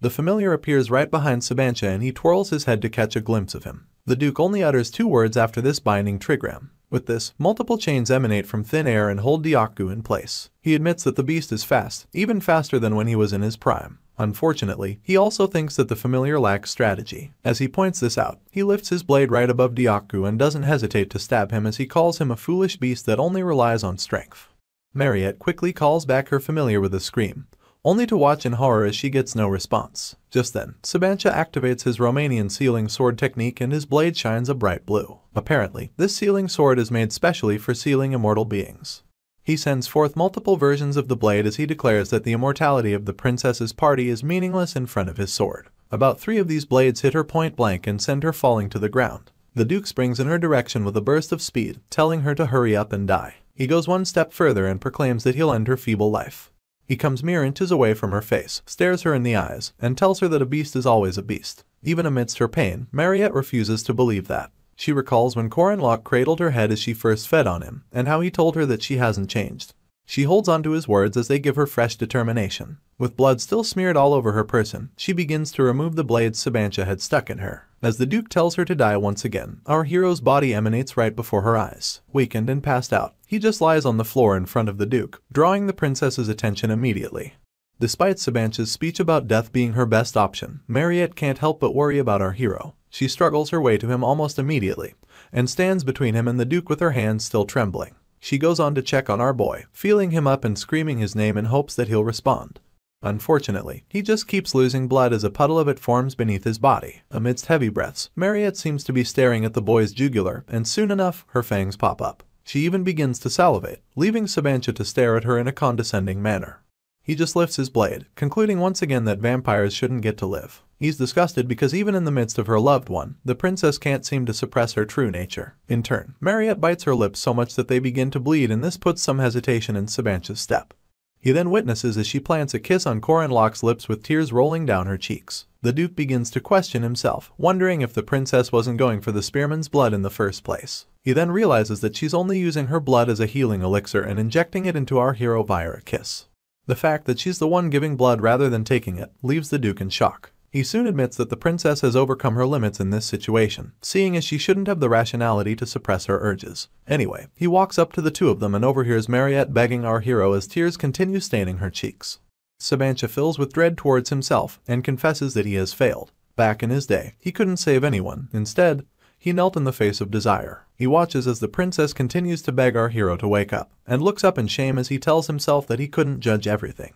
The familiar appears right behind Sabancha and he twirls his head to catch a glimpse of him. The Duke only utters 2 words after this binding trigram. With this, multiple chains emanate from thin air and hold Diaku in place. He admits that the beast is fast, even faster than when he was in his prime. Unfortunately, he also thinks that the familiar lacks strategy. As he points this out, he lifts his blade right above Diaku and doesn't hesitate to stab him as he calls him a foolish beast that only relies on strength. Mariette quickly calls back her familiar with a scream, only to watch in horror as she gets no response. Just then, Sabancha activates his Romanian sealing sword technique and his blade shines a bright blue. Apparently, this sealing sword is made specially for sealing immortal beings. He sends forth multiple versions of the blade as he declares that the immortality of the princess's party is meaningless in front of his sword. About 3 of these blades hit her point blank and send her falling to the ground. The Duke springs in her direction with a burst of speed, telling her to hurry up and die. He goes one step further and proclaims that he'll end her feeble life. He comes mere inches away from her face, stares her in the eyes, and tells her that a beast is always a beast. Even amidst her pain, Mariette refuses to believe that. She recalls when Corin Lock cradled her head as she first fed on him, and how he told her that she hasn't changed. She holds on to his words as they give her fresh determination. With blood still smeared all over her person, she begins to remove the blades Sabancha had stuck in her. As the Duke tells her to die once again, our hero's body emanates right before her eyes. Weakened and passed out, he just lies on the floor in front of the Duke, drawing the princess's attention immediately. Despite Sabancha's speech about death being her best option, Mariette can't help but worry about our hero. She struggles her way to him almost immediately, and stands between him and the Duke with her hands still trembling. She goes on to check on our boy, feeling him up and screaming his name in hopes that he'll respond. Unfortunately, he just keeps losing blood as a puddle of it forms beneath his body. Amidst heavy breaths, Mariette seems to be staring at the boy's jugular, and soon enough, her fangs pop up. She even begins to salivate, leaving Sabancha to stare at her in a condescending manner. He just lifts his blade, concluding once again that vampires shouldn't get to live. He's disgusted because even in the midst of her loved one, the princess can't seem to suppress her true nature. In turn, Mariette bites her lips so much that they begin to bleed, and this puts some hesitation in Sabancha's step. He then witnesses as she plants a kiss on Corin Locke's lips with tears rolling down her cheeks. The Duke begins to question himself, wondering if the princess wasn't going for the spearman's blood in the first place. He then realizes that she's only using her blood as a healing elixir and injecting it into our hero via a kiss. The fact that she's the one giving blood rather than taking it leaves the Duke in shock. He soon admits that the princess has overcome her limits in this situation, seeing as she shouldn't have the rationality to suppress her urges. Anyway, he walks up to the two of them and overhears Mariette begging our hero as tears continue staining her cheeks. Sabancha fills with dread towards himself and confesses that he has failed. Back in his day, he couldn't save anyone. Instead, he knelt in the face of desire. He watches as the princess continues to beg our hero to wake up, and looks up in shame as he tells himself that he couldn't judge everything.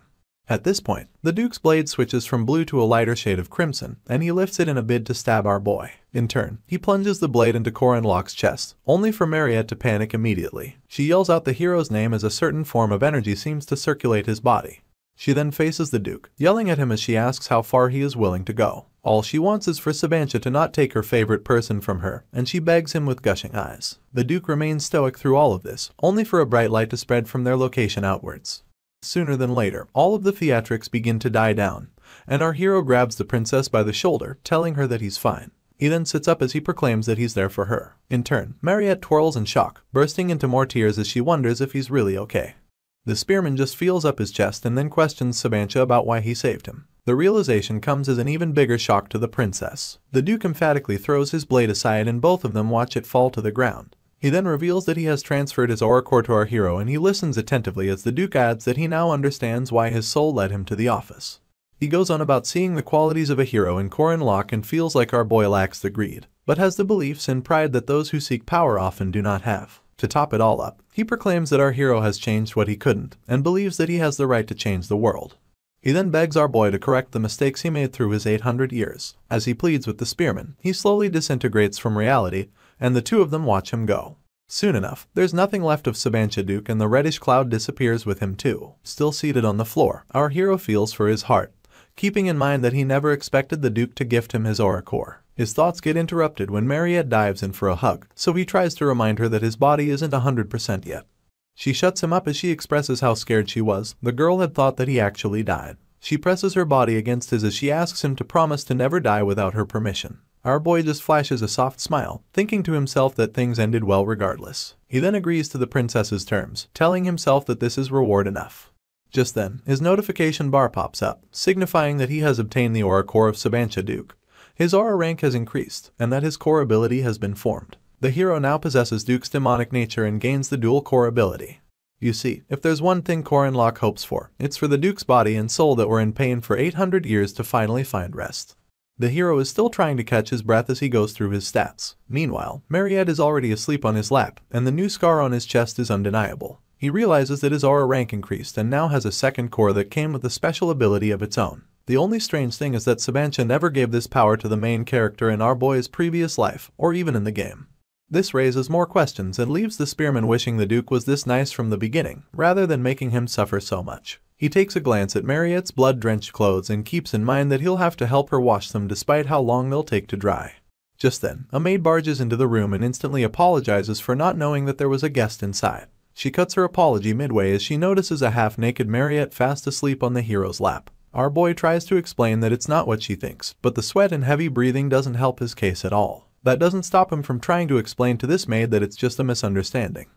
At this point, the Duke's blade switches from blue to a lighter shade of crimson, and he lifts it in a bid to stab our boy. In turn, he plunges the blade into Corin Locke's chest, only for Mariette to panic immediately. She yells out the hero's name as a certain form of energy seems to circulate his body. She then faces the Duke, yelling at him as she asks how far he is willing to go. All she wants is for Sabancha to not take her favorite person from her, and she begs him with gushing eyes. The Duke remains stoic through all of this, only for a bright light to spread from their location outwards. Sooner than later, all of the theatrics begin to die down, and our hero grabs the princess by the shoulder, telling her that he's fine. He then sits up as he proclaims that he's there for her. In turn, Mariette twirls in shock, bursting into more tears as she wonders if he's really okay. The spearman just feels up his chest and then questions Sabancha about why he saved him. The realization comes as an even bigger shock to the princess. The Duke emphatically throws his blade aside and both of them watch it fall to the ground. He then reveals that he has transferred his aura core to our hero, and he listens attentively as the Duke adds that he now understands why his soul led him to the office. He goes on about seeing the qualities of a hero in Corin Locke and feels like our boy lacks the greed, but has the beliefs and pride that those who seek power often do not have. To top it all up, he proclaims that our hero has changed what he couldn't, and believes that he has the right to change the world. He then begs our boy to correct the mistakes he made through his 800 years. As he pleads with the spearman, he slowly disintegrates from reality, and the two of them watch him go. Soon enough, there's nothing left of Sabancha Duke, and the reddish cloud disappears with him too. Still seated on the floor, our hero feels for his heart, keeping in mind that he never expected the Duke to gift him his aura core. His thoughts get interrupted when Mariette dives in for a hug, so he tries to remind her that his body isn't 100% yet. She shuts him up as she expresses how scared she was. The girl had thought that he actually died. She presses her body against his as she asks him to promise to never die without her permission. Our boy just flashes a soft smile, thinking to himself that things ended well regardless. He then agrees to the princess's terms, telling himself that this is reward enough. Just then, his notification bar pops up, signifying that he has obtained the aura core of Sabancha Duke. His aura rank has increased, and that his core ability has been formed. The hero now possesses Duke's demonic nature and gains the dual core ability. You see, if there's one thing Corin Locke hopes for, it's for the Duke's body and soul that were in pain for 800 years to finally find rest. The hero is still trying to catch his breath as he goes through his stats. Meanwhile, Mariette is already asleep on his lap, and the new scar on his chest is undeniable. He realizes that his aura rank increased and now has a second core that came with a special ability of its own. The only strange thing is that Sabancha never gave this power to the main character in our boy's previous life, or even in the game. This raises more questions and leaves the spearman wishing the Duke was this nice from the beginning, rather than making him suffer so much. He takes a glance at Mariette's blood-drenched clothes and keeps in mind that he'll have to help her wash them despite how long they'll take to dry. Just then, a maid barges into the room and instantly apologizes for not knowing that there was a guest inside. She cuts her apology midway as she notices a half-naked Mariette fast asleep on the hero's lap. Our boy tries to explain that it's not what she thinks, but the sweat and heavy breathing doesn't help his case at all. That doesn't stop him from trying to explain to this maid that it's just a misunderstanding.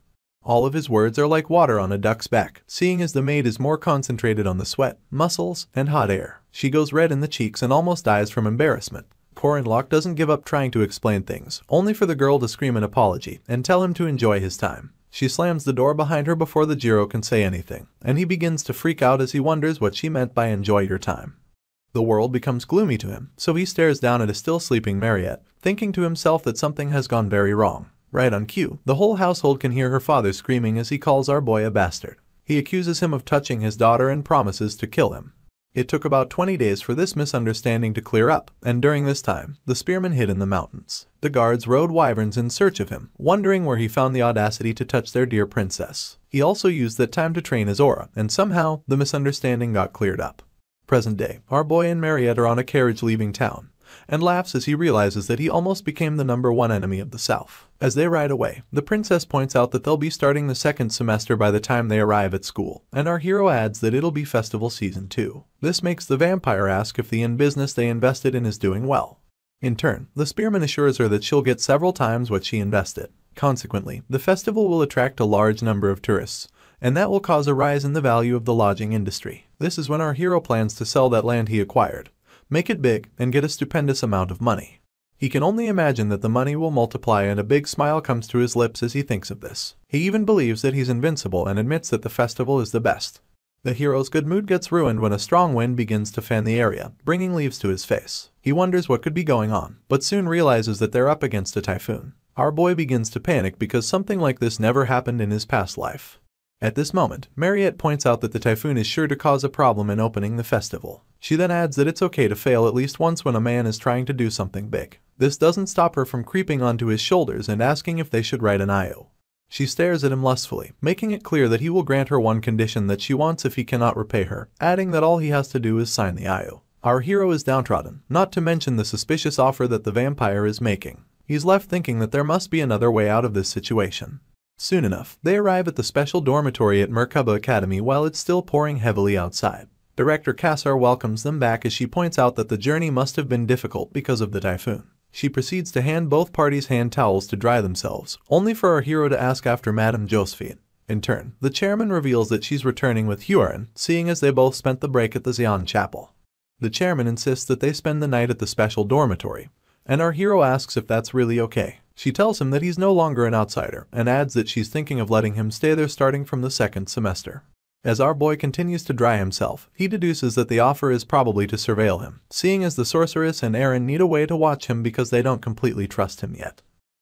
All of his words are like water on a duck's back, seeing as the maid is more concentrated on the sweat, muscles, and hot air. She goes red in the cheeks and almost dies from embarrassment. Corin Locke doesn't give up trying to explain things, only for the girl to scream an apology and tell him to enjoy his time. She slams the door behind her before the Jiro can say anything, and he begins to freak out as he wonders what she meant by enjoy your time. The world becomes gloomy to him, so he stares down at a still sleeping Mariette, thinking to himself that something has gone very wrong. Right on cue, the whole household can hear her father screaming as he calls our boy a bastard. He accuses him of touching his daughter and promises to kill him. It took about 20 days for this misunderstanding to clear up, and during this time, the spearman hid in the mountains. The guards rode wyverns in search of him, wondering where he found the audacity to touch their dear princess. He also used that time to train his aura, and somehow, the misunderstanding got cleared up. Present day, our boy and Mariette are on a carriage leaving town, and laughs as he realizes that he almost became the #1 enemy of the South. As they ride away, the princess points out that they'll be starting the second semester by the time they arrive at school, and our hero adds that it'll be festival season too. This makes the vampire ask if the business they invested in is doing well. In turn, the spearman assures her that she'll get several times what she invested. Consequently, the festival will attract a large number of tourists, and that will cause a rise in the value of the lodging industry. This is when our hero plans to sell that land he acquired, make it big, and get a stupendous amount of money. He can only imagine that the money will multiply, and a big smile comes to his lips as he thinks of this. He even believes that he's invincible and admits that the festival is the best. The hero's good mood gets ruined when a strong wind begins to fan the area, bringing leaves to his face. He wonders what could be going on, but soon realizes that they're up against a typhoon. Our boy begins to panic because something like this never happened in his past life. At this moment, Mariette points out that the typhoon is sure to cause a problem in opening the festival. She then adds that it's okay to fail at least once when a man is trying to do something big. This doesn't stop her from creeping onto his shoulders and asking if they should write an IO. She stares at him lustfully, making it clear that he will grant her one condition that she wants if he cannot repay her, adding that all he has to do is sign the IO. Our hero is downtrodden, not to mention the suspicious offer that the vampire is making. He's left thinking that there must be another way out of this situation. Soon enough, they arrive at the special dormitory at Merkaba Academy while it's still pouring heavily outside. Director Kassar welcomes them back as she points out that the journey must have been difficult because of the typhoon. She proceeds to hand both parties hand towels to dry themselves, only for our hero to ask after Madame Josephine. In turn, the chairman reveals that she's returning with Huron, seeing as they both spent the break at the Xian Chapel. The chairman insists that they spend the night at the special dormitory, and our hero asks if that's really okay. She tells him that he's no longer an outsider, and adds that she's thinking of letting him stay there starting from the second semester. As our boy continues to dry himself, he deduces that the offer is probably to surveil him, seeing as the sorceress and Aaron need a way to watch him because they don't completely trust him yet.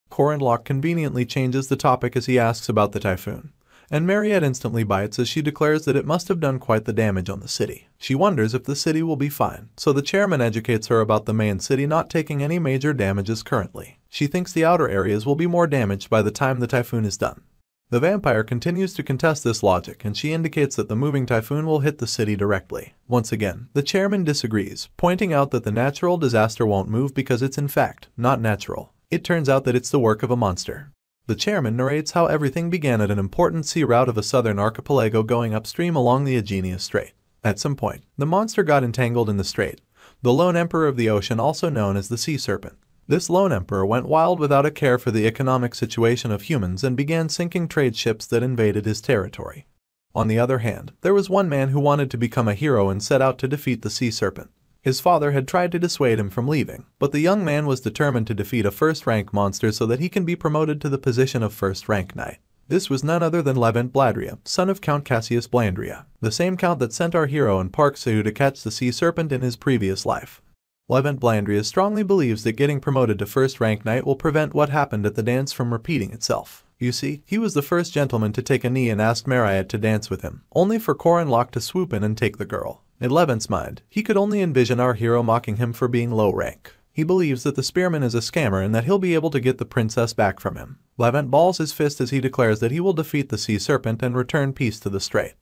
Corin conveniently changes the topic as he asks about the typhoon, and Mariette instantly bites as she declares that it must have done quite the damage on the city. She wonders if the city will be fine, so the chairman educates her about the main city not taking any major damages currently. She thinks the outer areas will be more damaged by the time the typhoon is done. The vampire continues to contest this logic, and she indicates that the moving typhoon will hit the city directly. Once again, the chairman disagrees, pointing out that the natural disaster won't move because it's in fact not natural. It turns out that it's the work of a monster. The chairman narrates how everything began at an important sea route of a southern archipelago going upstream along the Aegina Strait. At some point, the monster got entangled in the strait, the lone emperor of the ocean, also known as the sea serpent. This lone emperor went wild without a care for the economic situation of humans and began sinking trade ships that invaded his territory. On the other hand, there was one man who wanted to become a hero and set out to defeat the sea serpent. His father had tried to dissuade him from leaving, but the young man was determined to defeat a first-rank monster so that he can be promoted to the position of first-rank knight. This was none other than Levent Bladria, son of Count Cassius Blandria, the same count that sent our hero and Park Seo to catch the sea serpent in his previous life. Levent Blandria strongly believes that getting promoted to first-rank knight will prevent what happened at the dance from repeating itself. You see, he was the first gentleman to take a knee and asked Mariette to dance with him, only for Corin to swoop in and take the girl. In Levent's mind, he could only envision our hero mocking him for being low rank. He believes that the spearman is a scammer and that he'll be able to get the princess back from him. Levent balls his fist as he declares that he will defeat the sea serpent and return peace to the strait.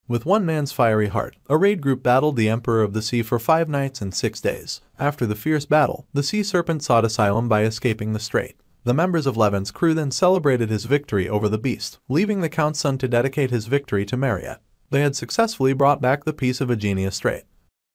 With one man's fiery heart, a raid group battled the Emperor of the Sea for 5 nights and 6 days. After the fierce battle, the sea serpent sought asylum by escaping the strait. The members of Levent's crew then celebrated his victory over the beast, leaving the Count's son to dedicate his victory to Mariette. They had successfully brought back the peace of Aegina Strait.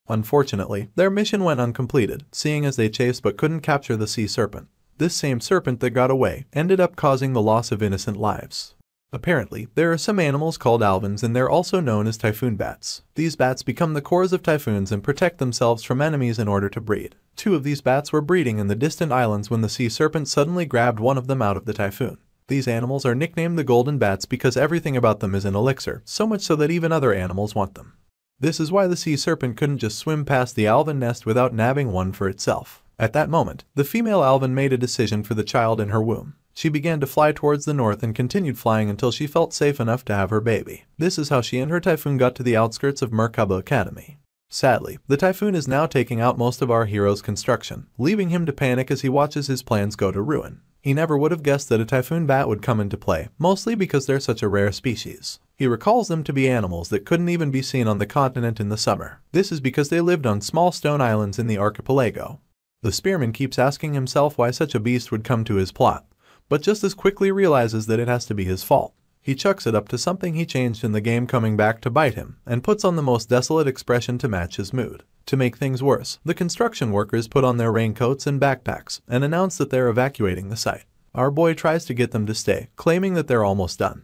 Unfortunately, their mission went uncompleted, seeing as they chased but couldn't capture the sea serpent. This same serpent that got away ended up causing the loss of innocent lives. Apparently, there are some animals called alvins, and they're also known as typhoon bats. These bats become the cores of typhoons and protect themselves from enemies in order to breed. 2 of these bats were breeding in the distant islands when the sea serpent suddenly grabbed one of them out of the typhoon. These animals are nicknamed the golden bats because everything about them is an elixir, so much so that even other animals want them. This is why the sea serpent couldn't just swim past the alvin nest without nabbing one for itself. At that moment, the female alvin made a decision for the child in her womb. She began to fly towards the north and continued flying until she felt safe enough to have her baby. This is how she and her typhoon got to the outskirts of Merkaba Academy. Sadly, the typhoon is now taking out most of our hero's construction, leaving him to panic as he watches his plans go to ruin. He never would have guessed that a typhoon bat would come into play, mostly because they're such a rare species. He recalls them to be animals that couldn't even be seen on the continent in the summer. This is because they lived on small stone islands in the archipelago. The spearman keeps asking himself why such a beast would come to his plot, but just as quickly realizes that it has to be his fault. He chucks it up to something he changed in the game coming back to bite him, and puts on the most desolate expression to match his mood. To make things worse, the construction workers put on their raincoats and backpacks and announce that they're evacuating the site. Our boy tries to get them to stay, claiming that they're almost done.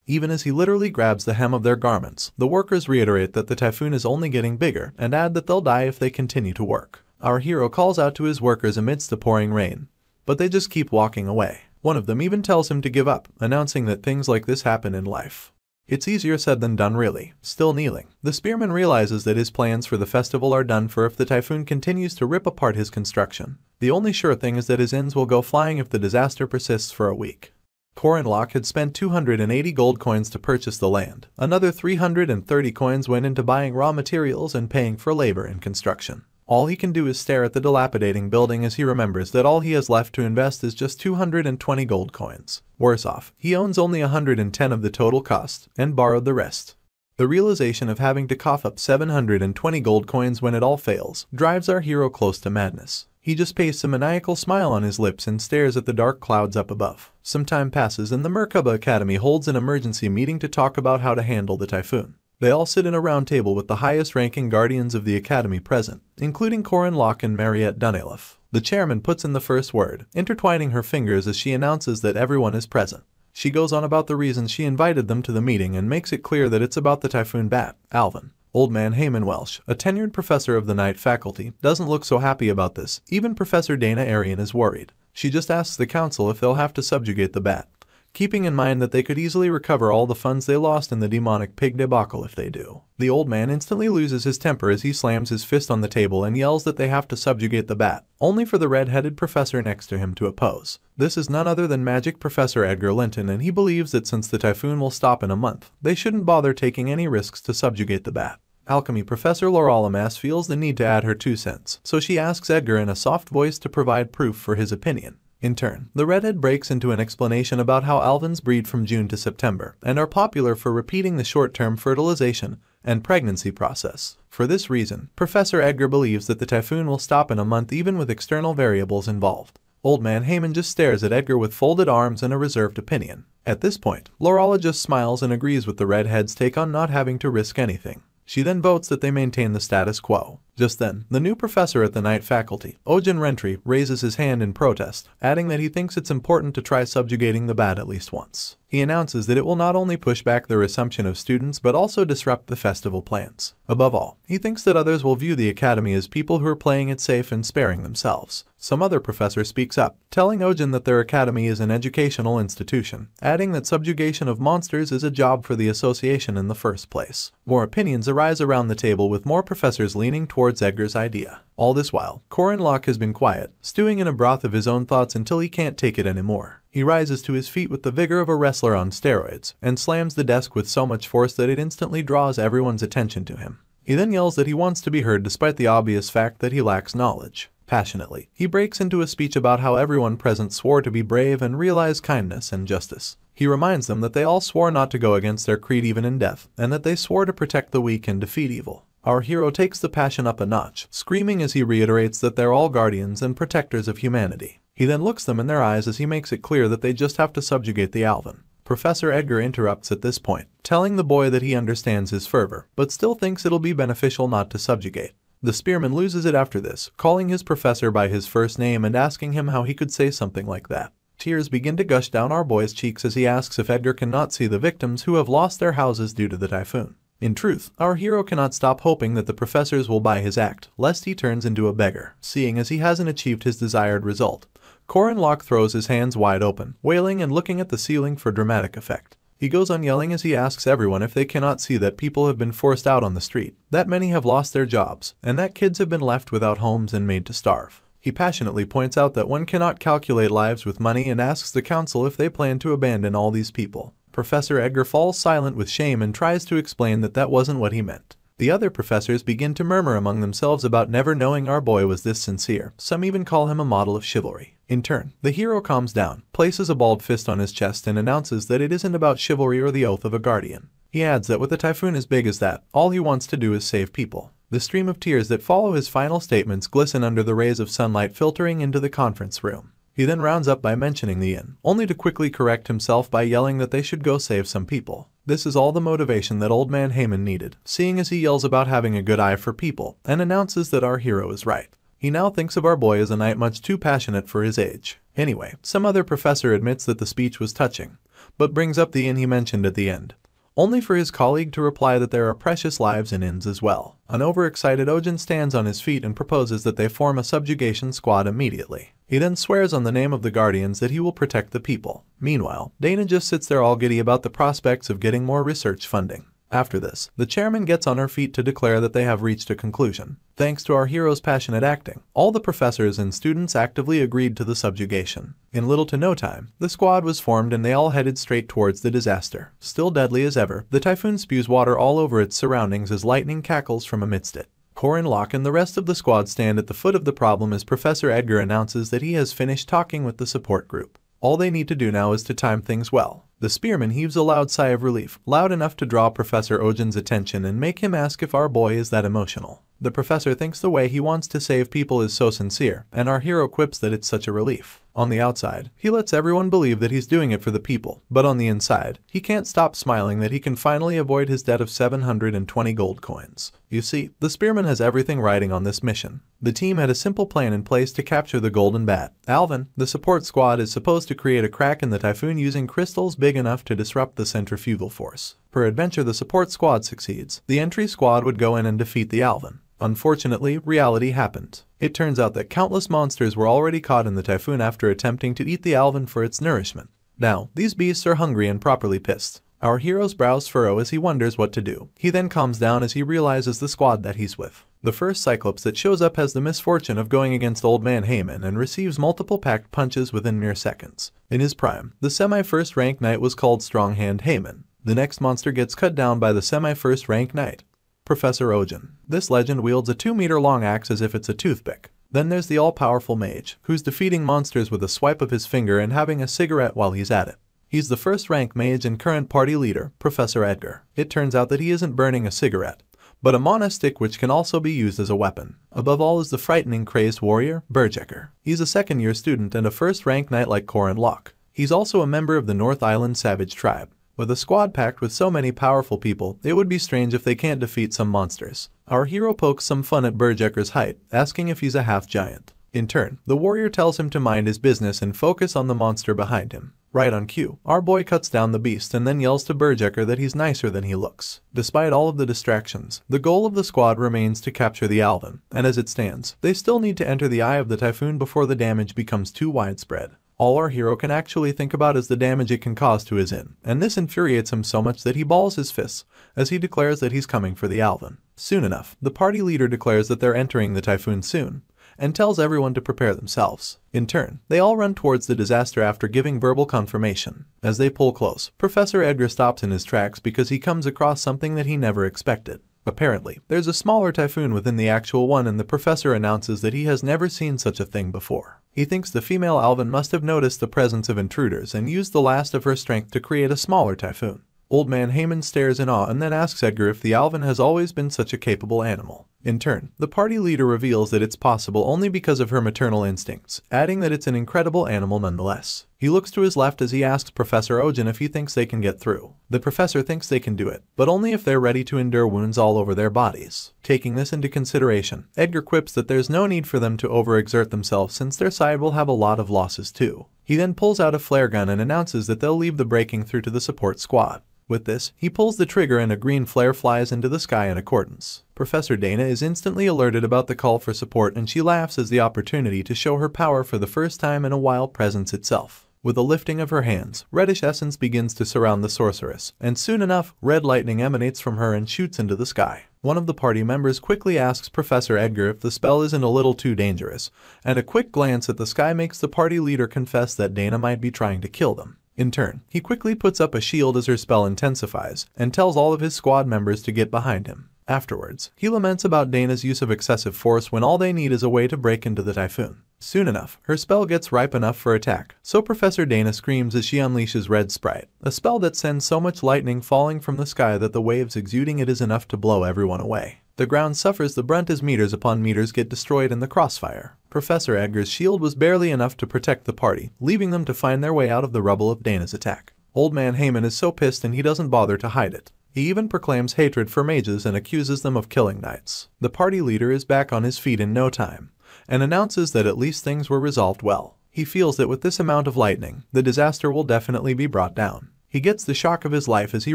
Even as he literally grabs the hem of their garments, the workers reiterate that the typhoon is only getting bigger and add that they'll die if they continue to work. Our hero calls out to his workers amidst the pouring rain, but they just keep walking away. One of them even tells him to give up, announcing that things like this happen in life. It's easier said than done really. Still kneeling, the spearman realizes that his plans for the festival are done for if the typhoon continues to rip apart his construction. The only sure thing is that his ends will go flying if the disaster persists for a week. Corin had spent 280 gold coins to purchase the land. Another 330 coins went into buying raw materials and paying for labor and construction. All he can do is stare at the dilapidating building as he remembers that all he has left to invest is just 220 gold coins. Worse off, he owns only 110 of the total cost, and borrowed the rest. The realization of having to cough up 720 gold coins when it all fails drives our hero close to madness. He just pastes a maniacal smile on his lips and stares at the dark clouds up above. Some time passes and the Merkaba Academy holds an emergency meeting to talk about how to handle the typhoon. They all sit in a round table with the highest-ranking guardians of the academy present, including Corin and Mariette Dunelif. The chairman puts in the first word, intertwining her fingers as she announces that everyone is present. She goes on about the reasons she invited them to the meeting and makes it clear that it's about the typhoon bat. Alvin, Old Man Heyman Welsh, a tenured professor of the night faculty, doesn't look so happy about this. Even Professor Dana Arian is worried. She just asks the council if they'll have to subjugate the bat, keeping in mind that they could easily recover all the funds they lost in the demonic pig debacle if they do. The old man instantly loses his temper as he slams his fist on the table and yells that they have to subjugate the bat, only for the red-headed professor next to him to oppose. This is none other than Magic Professor Edgar Linton, and he believes that since the typhoon will stop in a month, they shouldn't bother taking any risks to subjugate the bat. Alchemy Professor Laura Lamas feels the need to add her 2 cents, so she asks Edgar in a soft voice to provide proof for his opinion. In turn, the redhead breaks into an explanation about how alvins breed from June to September and are popular for repeating the short-term fertilization and pregnancy process. For this reason, Professor Edgar believes that the typhoon will stop in a month even with external variables involved. Old Man Heyman just stares at Edgar with folded arms and a reserved opinion. At this point, Lorala just smiles and agrees with the redhead's take on not having to risk anything. She then votes that they maintain the status quo. Just then, the new professor at the night faculty, Ojin Rentry, raises his hand in protest, adding that he thinks it's important to try subjugating the bat at least once. He announces that it will not only push back the resumption of students but also disrupt the festival plans. Above all, he thinks that others will view the academy as people who are playing it safe and sparing themselves. Some other professor speaks up, telling Ojin that their academy is an educational institution, adding that subjugation of monsters is a job for the association in the first place. More opinions arise around the table with more professors leaning towards Edgar's idea. All this while, Corin has been quiet, stewing in a broth of his own thoughts until he can't take it anymore. He rises to his feet with the vigor of a wrestler on steroids, and slams the desk with so much force that it instantly draws everyone's attention to him. He then yells that he wants to be heard despite the obvious fact that he lacks knowledge. Passionately, he breaks into a speech about how everyone present swore to be brave and realize kindness and justice. He reminds them that they all swore not to go against their creed even in death, and that they swore to protect the weak and defeat evil. Our hero takes the passion up a notch, screaming as he reiterates that they're all guardians and protectors of humanity. He then looks them in their eyes as he makes it clear that they just have to subjugate the Alvin. Professor Edgar interrupts at this point, telling the boy that he understands his fervor, but still thinks it'll be beneficial not to subjugate. The spearman loses it after this, calling his professor by his first name and asking him how he could say something like that. Tears begin to gush down our boy's cheeks as he asks if Edgar cannot see the victims who have lost their houses due to the typhoon. In truth, our hero cannot stop hoping that the professors will buy his act, lest he turns into a beggar, seeing as he hasn't achieved his desired result. Corin throws his hands wide open, wailing and looking at the ceiling for dramatic effect. He goes on yelling as he asks everyone if they cannot see that people have been forced out on the street, that many have lost their jobs, and that kids have been left without homes and made to starve. He passionately points out that one cannot calculate lives with money and asks the council if they plan to abandon all these people. Professor Edgar falls silent with shame and tries to explain that that wasn't what he meant. The other professors begin to murmur among themselves about never knowing our boy was this sincere. Some even call him a model of chivalry. In turn, the hero calms down, places a balled fist on his chest and announces that it isn't about chivalry or the oath of a guardian. He adds that with a typhoon as big as that, all he wants to do is save people. The stream of tears that follow his final statements glisten under the rays of sunlight filtering into the conference room. He then rounds up by mentioning the inn, only to quickly correct himself by yelling that they should go save some people. This is all the motivation that Old Man Heyman needed, seeing as he yells about having a good eye for people, and announces that our hero is right. He now thinks of our boy as a knight much too passionate for his age. Anyway, some other professor admits that the speech was touching, but brings up the inn he mentioned at the end, only for his colleague to reply that there are precious lives in inns as well. An overexcited Ojin stands on his feet and proposes that they form a subjugation squad immediately. He then swears on the name of the Guardians that he will protect the people. Meanwhile, Dana just sits there all giddy about the prospects of getting more research funding. After this, the chairman gets on her feet to declare that they have reached a conclusion. Thanks to our hero's passionate acting, all the professors and students actively agreed to the subjugation. In little to no time, the squad was formed and they all headed straight towards the disaster. Still deadly as ever, the typhoon spews water all over its surroundings as lightning cackles from amidst it. Corin, Locke, and the rest of the squad stand at the foot of the problem as Professor Edgar announces that he has finished talking with the support group. All they need to do now is to time things well. The spearman heaves a loud sigh of relief, loud enough to draw Professor Ojin's attention and make him ask if our boy is that emotional. The professor thinks the way he wants to save people is so sincere, and our hero quips that it's such a relief. On the outside, he lets everyone believe that he's doing it for the people, but on the inside, he can't stop smiling that he can finally avoid his debt of 720 gold coins. You see, the spearman has everything riding on this mission. The team had a simple plan in place to capture the golden bat. Alvin, the support squad, is supposed to create a crack in the typhoon using crystals big enough to disrupt the centrifugal force. Peradventure, the support squad succeeds. The entry squad would go in and defeat the Alvin. Unfortunately, reality happened. It turns out that countless monsters were already caught in the typhoon after attempting to eat the Alvin for its nourishment. Now, these beasts are hungry and properly pissed. Our hero's brows furrow as he wonders what to do. He then calms down as he realizes the squad that he's with. The first Cyclops that shows up has the misfortune of going against Old Man Heyman and receives multiple packed punches within mere seconds. In his prime, the semi-first rank knight was called Stronghand Heyman. The next monster gets cut down by the semi-first rank knight, Professor Ojin. This legend wields a 2-meter-long axe as if it's a toothpick. Then there's the all-powerful mage, who's defeating monsters with a swipe of his finger and having a cigarette while he's at it. He's the first-rank mage and current party leader, Professor Edgar. It turns out that he isn't burning a cigarette, but a mana stick which can also be used as a weapon. Above all is the frightening crazed warrior, Berjecker. He's a second-year student and a first-rank knight like Corin Locke. He's also a member of the North Island Savage tribe. With a squad packed with so many powerful people, it would be strange if they can't defeat some monsters. Our hero pokes some fun at Berjecker's height, asking if he's a half-giant. In turn, the warrior tells him to mind his business and focus on the monster behind him. Right on cue, our boy cuts down the beast and then yells to Berjecker that he's nicer than he looks. Despite all of the distractions, the goal of the squad remains to capture the Alvin, and as it stands, they still need to enter the eye of the typhoon before the damage becomes too widespread. All our hero can actually think about is the damage it can cause to his inn, and this infuriates him so much that he balls his fists as he declares that he's coming for the Alvin. Soon enough, the party leader declares that they're entering the typhoon soon, and tells everyone to prepare themselves. In turn, they all run towards the disaster after giving verbal confirmation. As they pull close, Professor Edgar stops in his tracks because he comes across something that he never expected. Apparently, there's a smaller typhoon within the actual one, and the professor announces that he has never seen such a thing before. He thinks the female Alvin must have noticed the presence of intruders and used the last of her strength to create a smaller typhoon. Old Man Heyman stares in awe and then asks Edgar if the Alvin has always been such a capable animal. In turn, the party leader reveals that it's possible only because of her maternal instincts, adding that it's an incredible animal nonetheless. He looks to his left as he asks Professor Ojin if he thinks they can get through. The professor thinks they can do it, but only if they're ready to endure wounds all over their bodies. Taking this into consideration, Edgar quips that there's no need for them to overexert themselves since their side will have a lot of losses too. He then pulls out a flare gun and announces that they'll leave the breaking through to the support squad. With this, he pulls the trigger and a green flare flies into the sky in accordance. Professor Dana is instantly alerted about the call for support and she laughs as the opportunity to show her power for the first time in a while presents itself. With a lifting of her hands, reddish essence begins to surround the sorceress, and soon enough, red lightning emanates from her and shoots into the sky. One of the party members quickly asks Professor Edgar if the spell isn't a little too dangerous, and a quick glance at the sky makes the party leader confess that Dana might be trying to kill them. In turn, he quickly puts up a shield as her spell intensifies, and tells all of his squad members to get behind him. Afterwards, he laments about Dana's use of excessive force when all they need is a way to break into the typhoon. Soon enough, her spell gets ripe enough for attack, so Professor Dana screams as she unleashes Red Sprite, a spell that sends so much lightning falling from the sky that the waves exuding it is enough to blow everyone away. The ground suffers the brunt as meters upon meters get destroyed in the crossfire. Professor Edgar's shield was barely enough to protect the party, leaving them to find their way out of the rubble of Dana's attack. Old Man Heyman is so pissed and he doesn't bother to hide it. He even proclaims hatred for mages and accuses them of killing knights. The party leader is back on his feet in no time, and announces that at least things were resolved well. He feels that with this amount of lightning, the disaster will definitely be brought down. He gets the shock of his life as he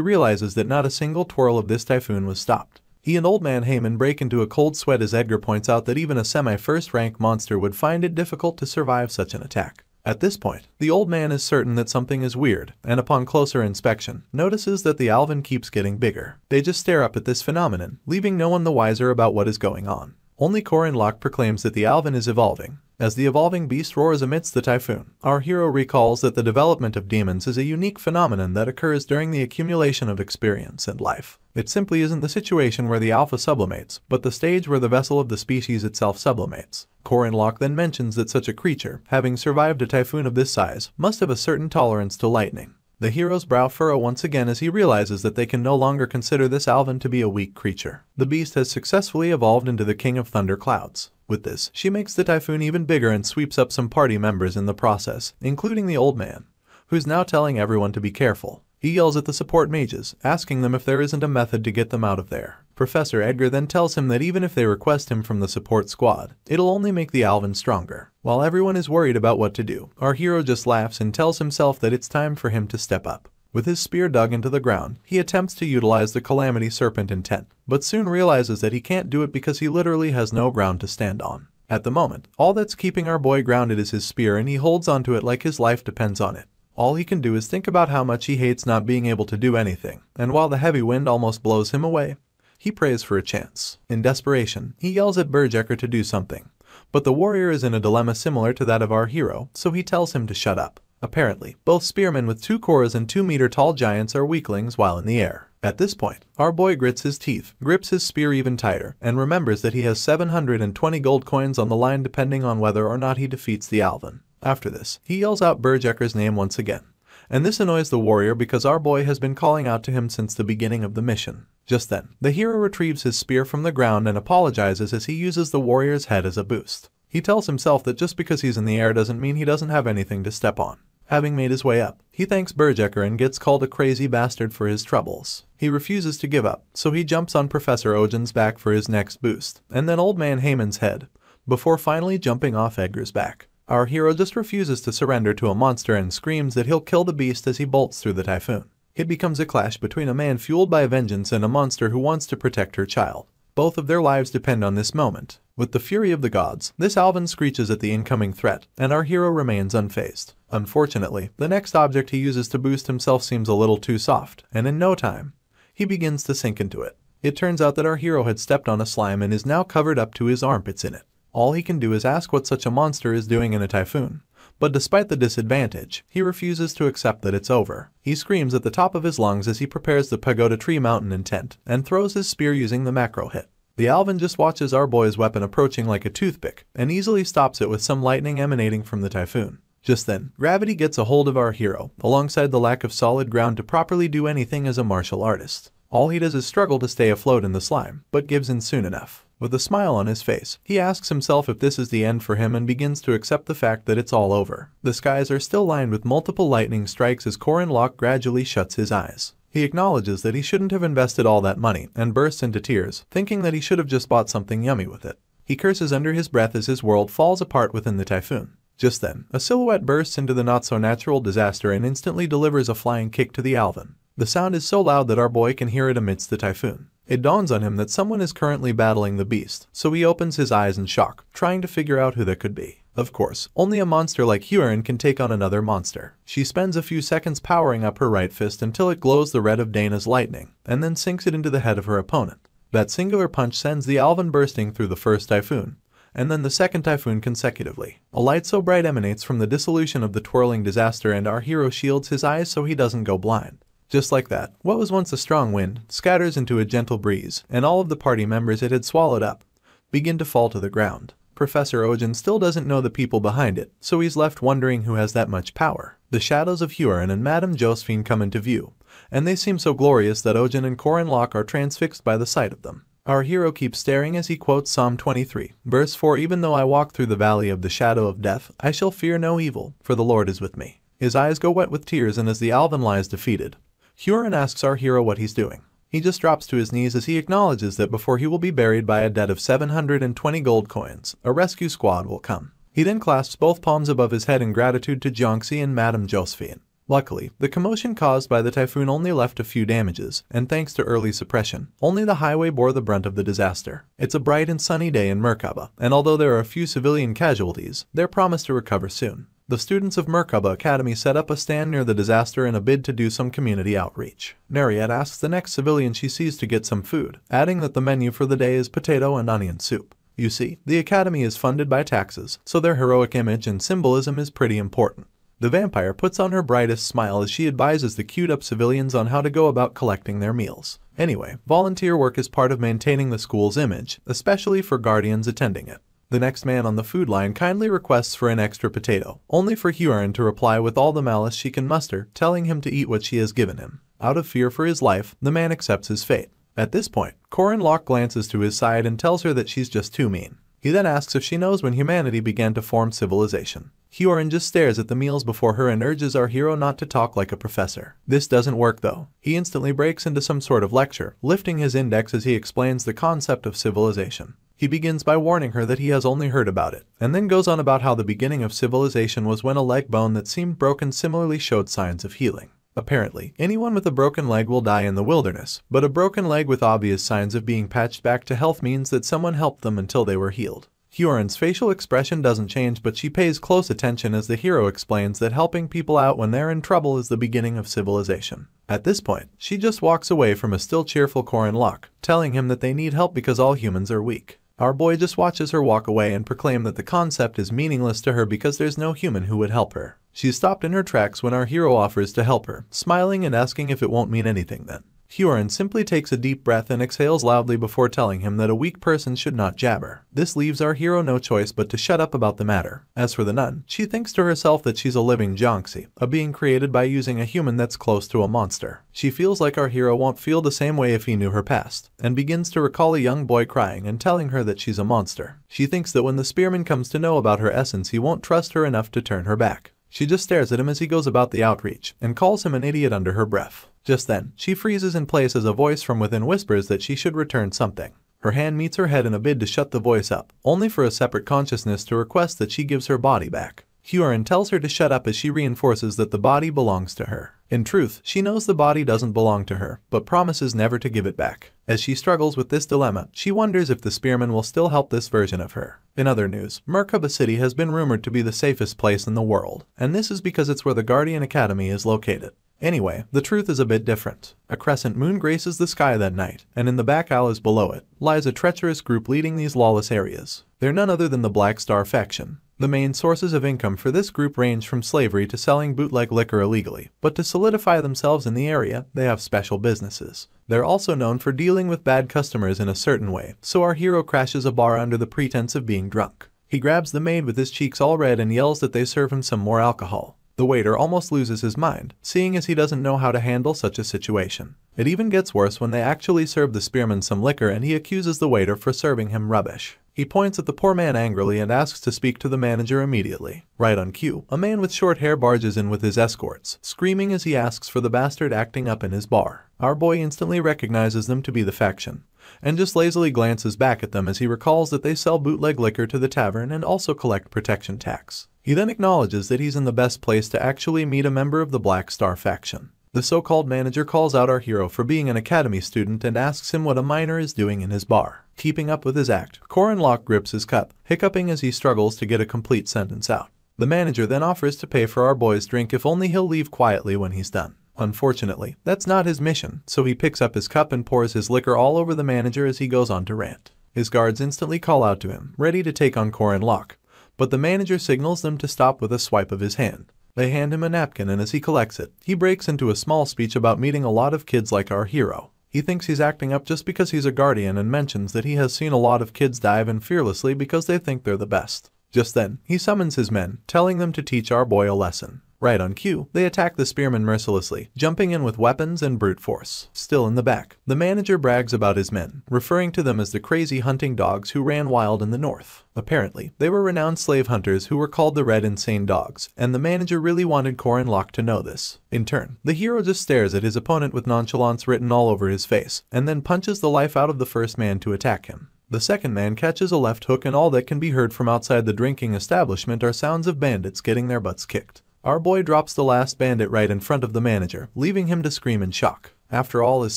realizes that not a single twirl of this typhoon was stopped. He and Old Man Heyman break into a cold sweat as Edgar points out that even a semi-first rank monster would find it difficult to survive such an attack. At this point, the old man is certain that something is weird, and upon closer inspection, notices that the Alvin keeps getting bigger. They just stare up at this phenomenon, leaving no one the wiser about what is going on. Only Corin proclaims that the Alvin is evolving. As the evolving beast roars amidst the typhoon, our hero recalls that the development of demons is a unique phenomenon that occurs during the accumulation of experience and life. It simply isn't the situation where the alpha sublimates, but the stage where the vessel of the species itself sublimates. Corin then mentions that such a creature, having survived a typhoon of this size, must have a certain tolerance to lightning. The hero's brow furrow once again as he realizes that they can no longer consider this Alvin to be a weak creature. The beast has successfully evolved into the King of Thunder Clouds. With this, she makes the typhoon even bigger and sweeps up some party members in the process, including the old man, who's now telling everyone to be careful. He yells at the support mages, asking them if there isn't a method to get them out of there. Professor Edgar then tells him that even if they request him from the support squad, it'll only make the Alvin stronger. While everyone is worried about what to do, our hero just laughs and tells himself that it's time for him to step up. With his spear dug into the ground, he attempts to utilize the Calamity Serpent intent, but soon realizes that he can't do it because he literally has no ground to stand on. At the moment, all that's keeping our boy grounded is his spear, and he holds onto it like his life depends on it. All he can do is think about how much he hates not being able to do anything, and while the heavy wind almost blows him away, he prays for a chance. In desperation, he yells at Berjecker to do something, but the warrior is in a dilemma similar to that of our hero, so he tells him to shut up. Apparently, both spearmen with 2 cores and 2-meter-tall giants are weaklings while in the air. At this point, our boy grits his teeth, grips his spear even tighter, and remembers that he has 720 gold coins on the line depending on whether or not he defeats the Alvin. After this, he yells out Berjecker's name once again, and this annoys the warrior because our boy has been calling out to him since the beginning of the mission. Just then, the hero retrieves his spear from the ground and apologizes as he uses the warrior's head as a boost. He tells himself that just because he's in the air doesn't mean he doesn't have anything to step on. Having made his way up, he thanks Berjecker and gets called a crazy bastard for his troubles. He refuses to give up, so he jumps on Professor Ojan's back for his next boost, and then Old Man Heyman's head, before finally jumping off Edgar's back. Our hero just refuses to surrender to a monster and screams that he'll kill the beast as he bolts through the typhoon. It becomes a clash between a man fueled by vengeance and a monster who wants to protect her child. Both of their lives depend on this moment. With the fury of the gods, this Alvin screeches at the incoming threat, and our hero remains unfazed. Unfortunately, the next object he uses to boost himself seems a little too soft, and in no time, he begins to sink into it. It turns out that our hero had stepped on a slime and is now covered up to his armpits in it. All he can do is ask what such a monster is doing in a typhoon, but despite the disadvantage, he refuses to accept that it's over. He screams at the top of his lungs as he prepares the Pagoda Tree Mountain intent and throws his spear using the macro hit. The Alvin just watches our boy's weapon approaching like a toothpick and easily stops it with some lightning emanating from the typhoon. Just then, gravity gets a hold of our hero, alongside the lack of solid ground to properly do anything as a martial artist. All he does is struggle to stay afloat in the slime, but gives in soon enough. With a smile on his face, he asks himself if this is the end for him and begins to accept the fact that it's all over. The skies are still lined with multiple lightning strikes as Corin gradually shuts his eyes. He acknowledges that he shouldn't have invested all that money and bursts into tears, thinking that he should have just bought something yummy with it. He curses under his breath as his world falls apart within the typhoon. Just then, a silhouette bursts into the not-so-natural disaster and instantly delivers a flying kick to the Alvin. The sound is so loud that our boy can hear it amidst the typhoon. It dawns on him that someone is currently battling the beast, so he opens his eyes in shock, trying to figure out who that could be. Of course, only a monster like Huron can take on another monster. She spends a few seconds powering up her right fist until it glows the red of Dana's lightning, and then sinks it into the head of her opponent. That singular punch sends the Alvin bursting through the first typhoon, and then the second typhoon consecutively. A light so bright emanates from the dissolution of the twirling disaster, and our hero shields his eyes so he doesn't go blind. Just like that, what was once a strong wind scatters into a gentle breeze, and all of the party members it had swallowed up begin to fall to the ground. Professor Ojin still doesn't know the people behind it, so he's left wondering who has that much power. The shadows of Huron and Madame Josephine come into view, and they seem so glorious that Ojin and Corin Locke are transfixed by the sight of them. Our hero keeps staring as he quotes Psalm 23, verse 4, "Even though I walk through the valley of the shadow of death, I shall fear no evil, for the Lord is with me." His eyes go wet with tears, and as the Alvin lies defeated, Huron asks our hero what he's doing. He just drops to his knees as he acknowledges that before he will be buried by a debt of 720 gold coins, a rescue squad will come. He then clasps both palms above his head in gratitude to Jiangxi and Madame Josephine. Luckily, the commotion caused by the typhoon only left a few damages, and thanks to early suppression, only the highway bore the brunt of the disaster. It's a bright and sunny day in Merkaba, and although there are a few civilian casualties, they're promised to recover soon. The students of Merkaba Academy set up a stand near the disaster in a bid to do some community outreach. Nariette asks the next civilian she sees to get some food, adding that the menu for the day is potato and onion soup. You see, the academy is funded by taxes, so their heroic image and symbolism is pretty important. The vampire puts on her brightest smile as she advises the queued-up civilians on how to go about collecting their meals. Anyway, volunteer work is part of maintaining the school's image, especially for guardians attending it. The next man on the food line kindly requests for an extra potato, only for Huron to reply with all the malice she can muster, telling him to eat what she has given him. Out of fear for his life, the man accepts his fate. At this point, Corin Locke glances to his side and tells her that she's just too mean. He then asks if she knows when humanity began to form civilization. Huron just stares at the meals before her and urges our hero not to talk like a professor. This doesn't work though. He instantly breaks into some sort of lecture, lifting his index as he explains the concept of civilization. He begins by warning her that he has only heard about it, and then goes on about how the beginning of civilization was when a leg bone that seemed broken similarly showed signs of healing. Apparently, anyone with a broken leg will die in the wilderness, but a broken leg with obvious signs of being patched back to health means that someone helped them until they were healed. Huron's facial expression doesn't change, but she pays close attention as the hero explains that helping people out when they're in trouble is the beginning of civilization. At this point, she just walks away from a still cheerful Corin Locke, telling him that they need help because all humans are weak. Our boy just watches her walk away and proclaim that the concept is meaningless to her because there's no human who would help her. She's stopped in her tracks when our hero offers to help her, smiling and asking if it won't mean anything then. Huron simply takes a deep breath and exhales loudly before telling him that a weak person should not jabber. This leaves our hero no choice but to shut up about the matter. As for the nun, she thinks to herself that she's a living Jiangxi, a being created by using a human that's close to a monster. She feels like our hero won't feel the same way if he knew her past, and begins to recall a young boy crying and telling her that she's a monster. She thinks that when the spearman comes to know about her essence, he won't trust her enough to turn her back. She just stares at him as he goes about the outreach, and calls him an idiot under her breath. Just then, she freezes in place as a voice from within whispers that she should return something. Her hand meets her head in a bid to shut the voice up, only for a separate consciousness to request that she gives her body back. Huron tells her to shut up as she reinforces that the body belongs to her. In truth, she knows the body doesn't belong to her, but promises never to give it back. As she struggles with this dilemma, she wonders if the spearman will still help this version of her. In other news, Merkaba City has been rumored to be the safest place in the world, and this is because it's where the Guardian Academy is located. Anyway, the truth is a bit different. A crescent moon graces the sky that night, and in the back alleys below it lies a treacherous group leading these lawless areas. They're none other than the Black Star faction. The main sources of income for this group range from slavery to selling bootleg liquor illegally, but to solidify themselves in the area, they have special businesses. They're also known for dealing with bad customers in a certain way, so our hero crashes a bar under the pretense of being drunk. He grabs the maid with his cheeks all red and yells that they serve him some more alcohol. The waiter almost loses his mind, seeing as he doesn't know how to handle such a situation. It even gets worse when they actually serve the spearman some liquor and he accuses the waiter for serving him rubbish. He points at the poor man angrily and asks to speak to the manager immediately. Right on cue, a man with short hair barges in with his escorts, screaming as he asks for the bastard acting up in his bar. Our boy instantly recognizes them to be the faction, and just lazily glances back at them as he recalls that they sell bootleg liquor to the tavern and also collect protection tax. He then acknowledges that he's in the best place to actually meet a member of the Black Star faction. The so-called manager calls out our hero for being an academy student and asks him what a minor is doing in his bar. Keeping up with his act, Corin Locke grips his cup, hiccuping as he struggles to get a complete sentence out. The manager then offers to pay for our boy's drink if only he'll leave quietly when he's done. Unfortunately, that's not his mission, so he picks up his cup and pours his liquor all over the manager as he goes on to rant. His guards instantly call out to him, ready to take on Corin Locke, but the manager signals them to stop with a swipe of his hand. They hand him a napkin, and as he collects it, he breaks into a small speech about meeting a lot of kids like our hero. He thinks he's acting up just because he's a guardian and mentions that he has seen a lot of kids dive in fearlessly because they think they're the best. Just then, he summons his men, telling them to teach our boy a lesson. Right on cue, they attack the spearmen mercilessly, jumping in with weapons and brute force. Still in the back, the manager brags about his men, referring to them as the crazy hunting dogs who ran wild in the north. Apparently, they were renowned slave hunters who were called the Red Insane Dogs, and the manager really wanted Corin to know this. In turn, the hero just stares at his opponent with nonchalance written all over his face, and then punches the life out of the first man to attack him. The second man catches a left hook, and all that can be heard from outside the drinking establishment are sounds of bandits getting their butts kicked. Our boy drops the last bandit right in front of the manager, leaving him to scream in shock. After all is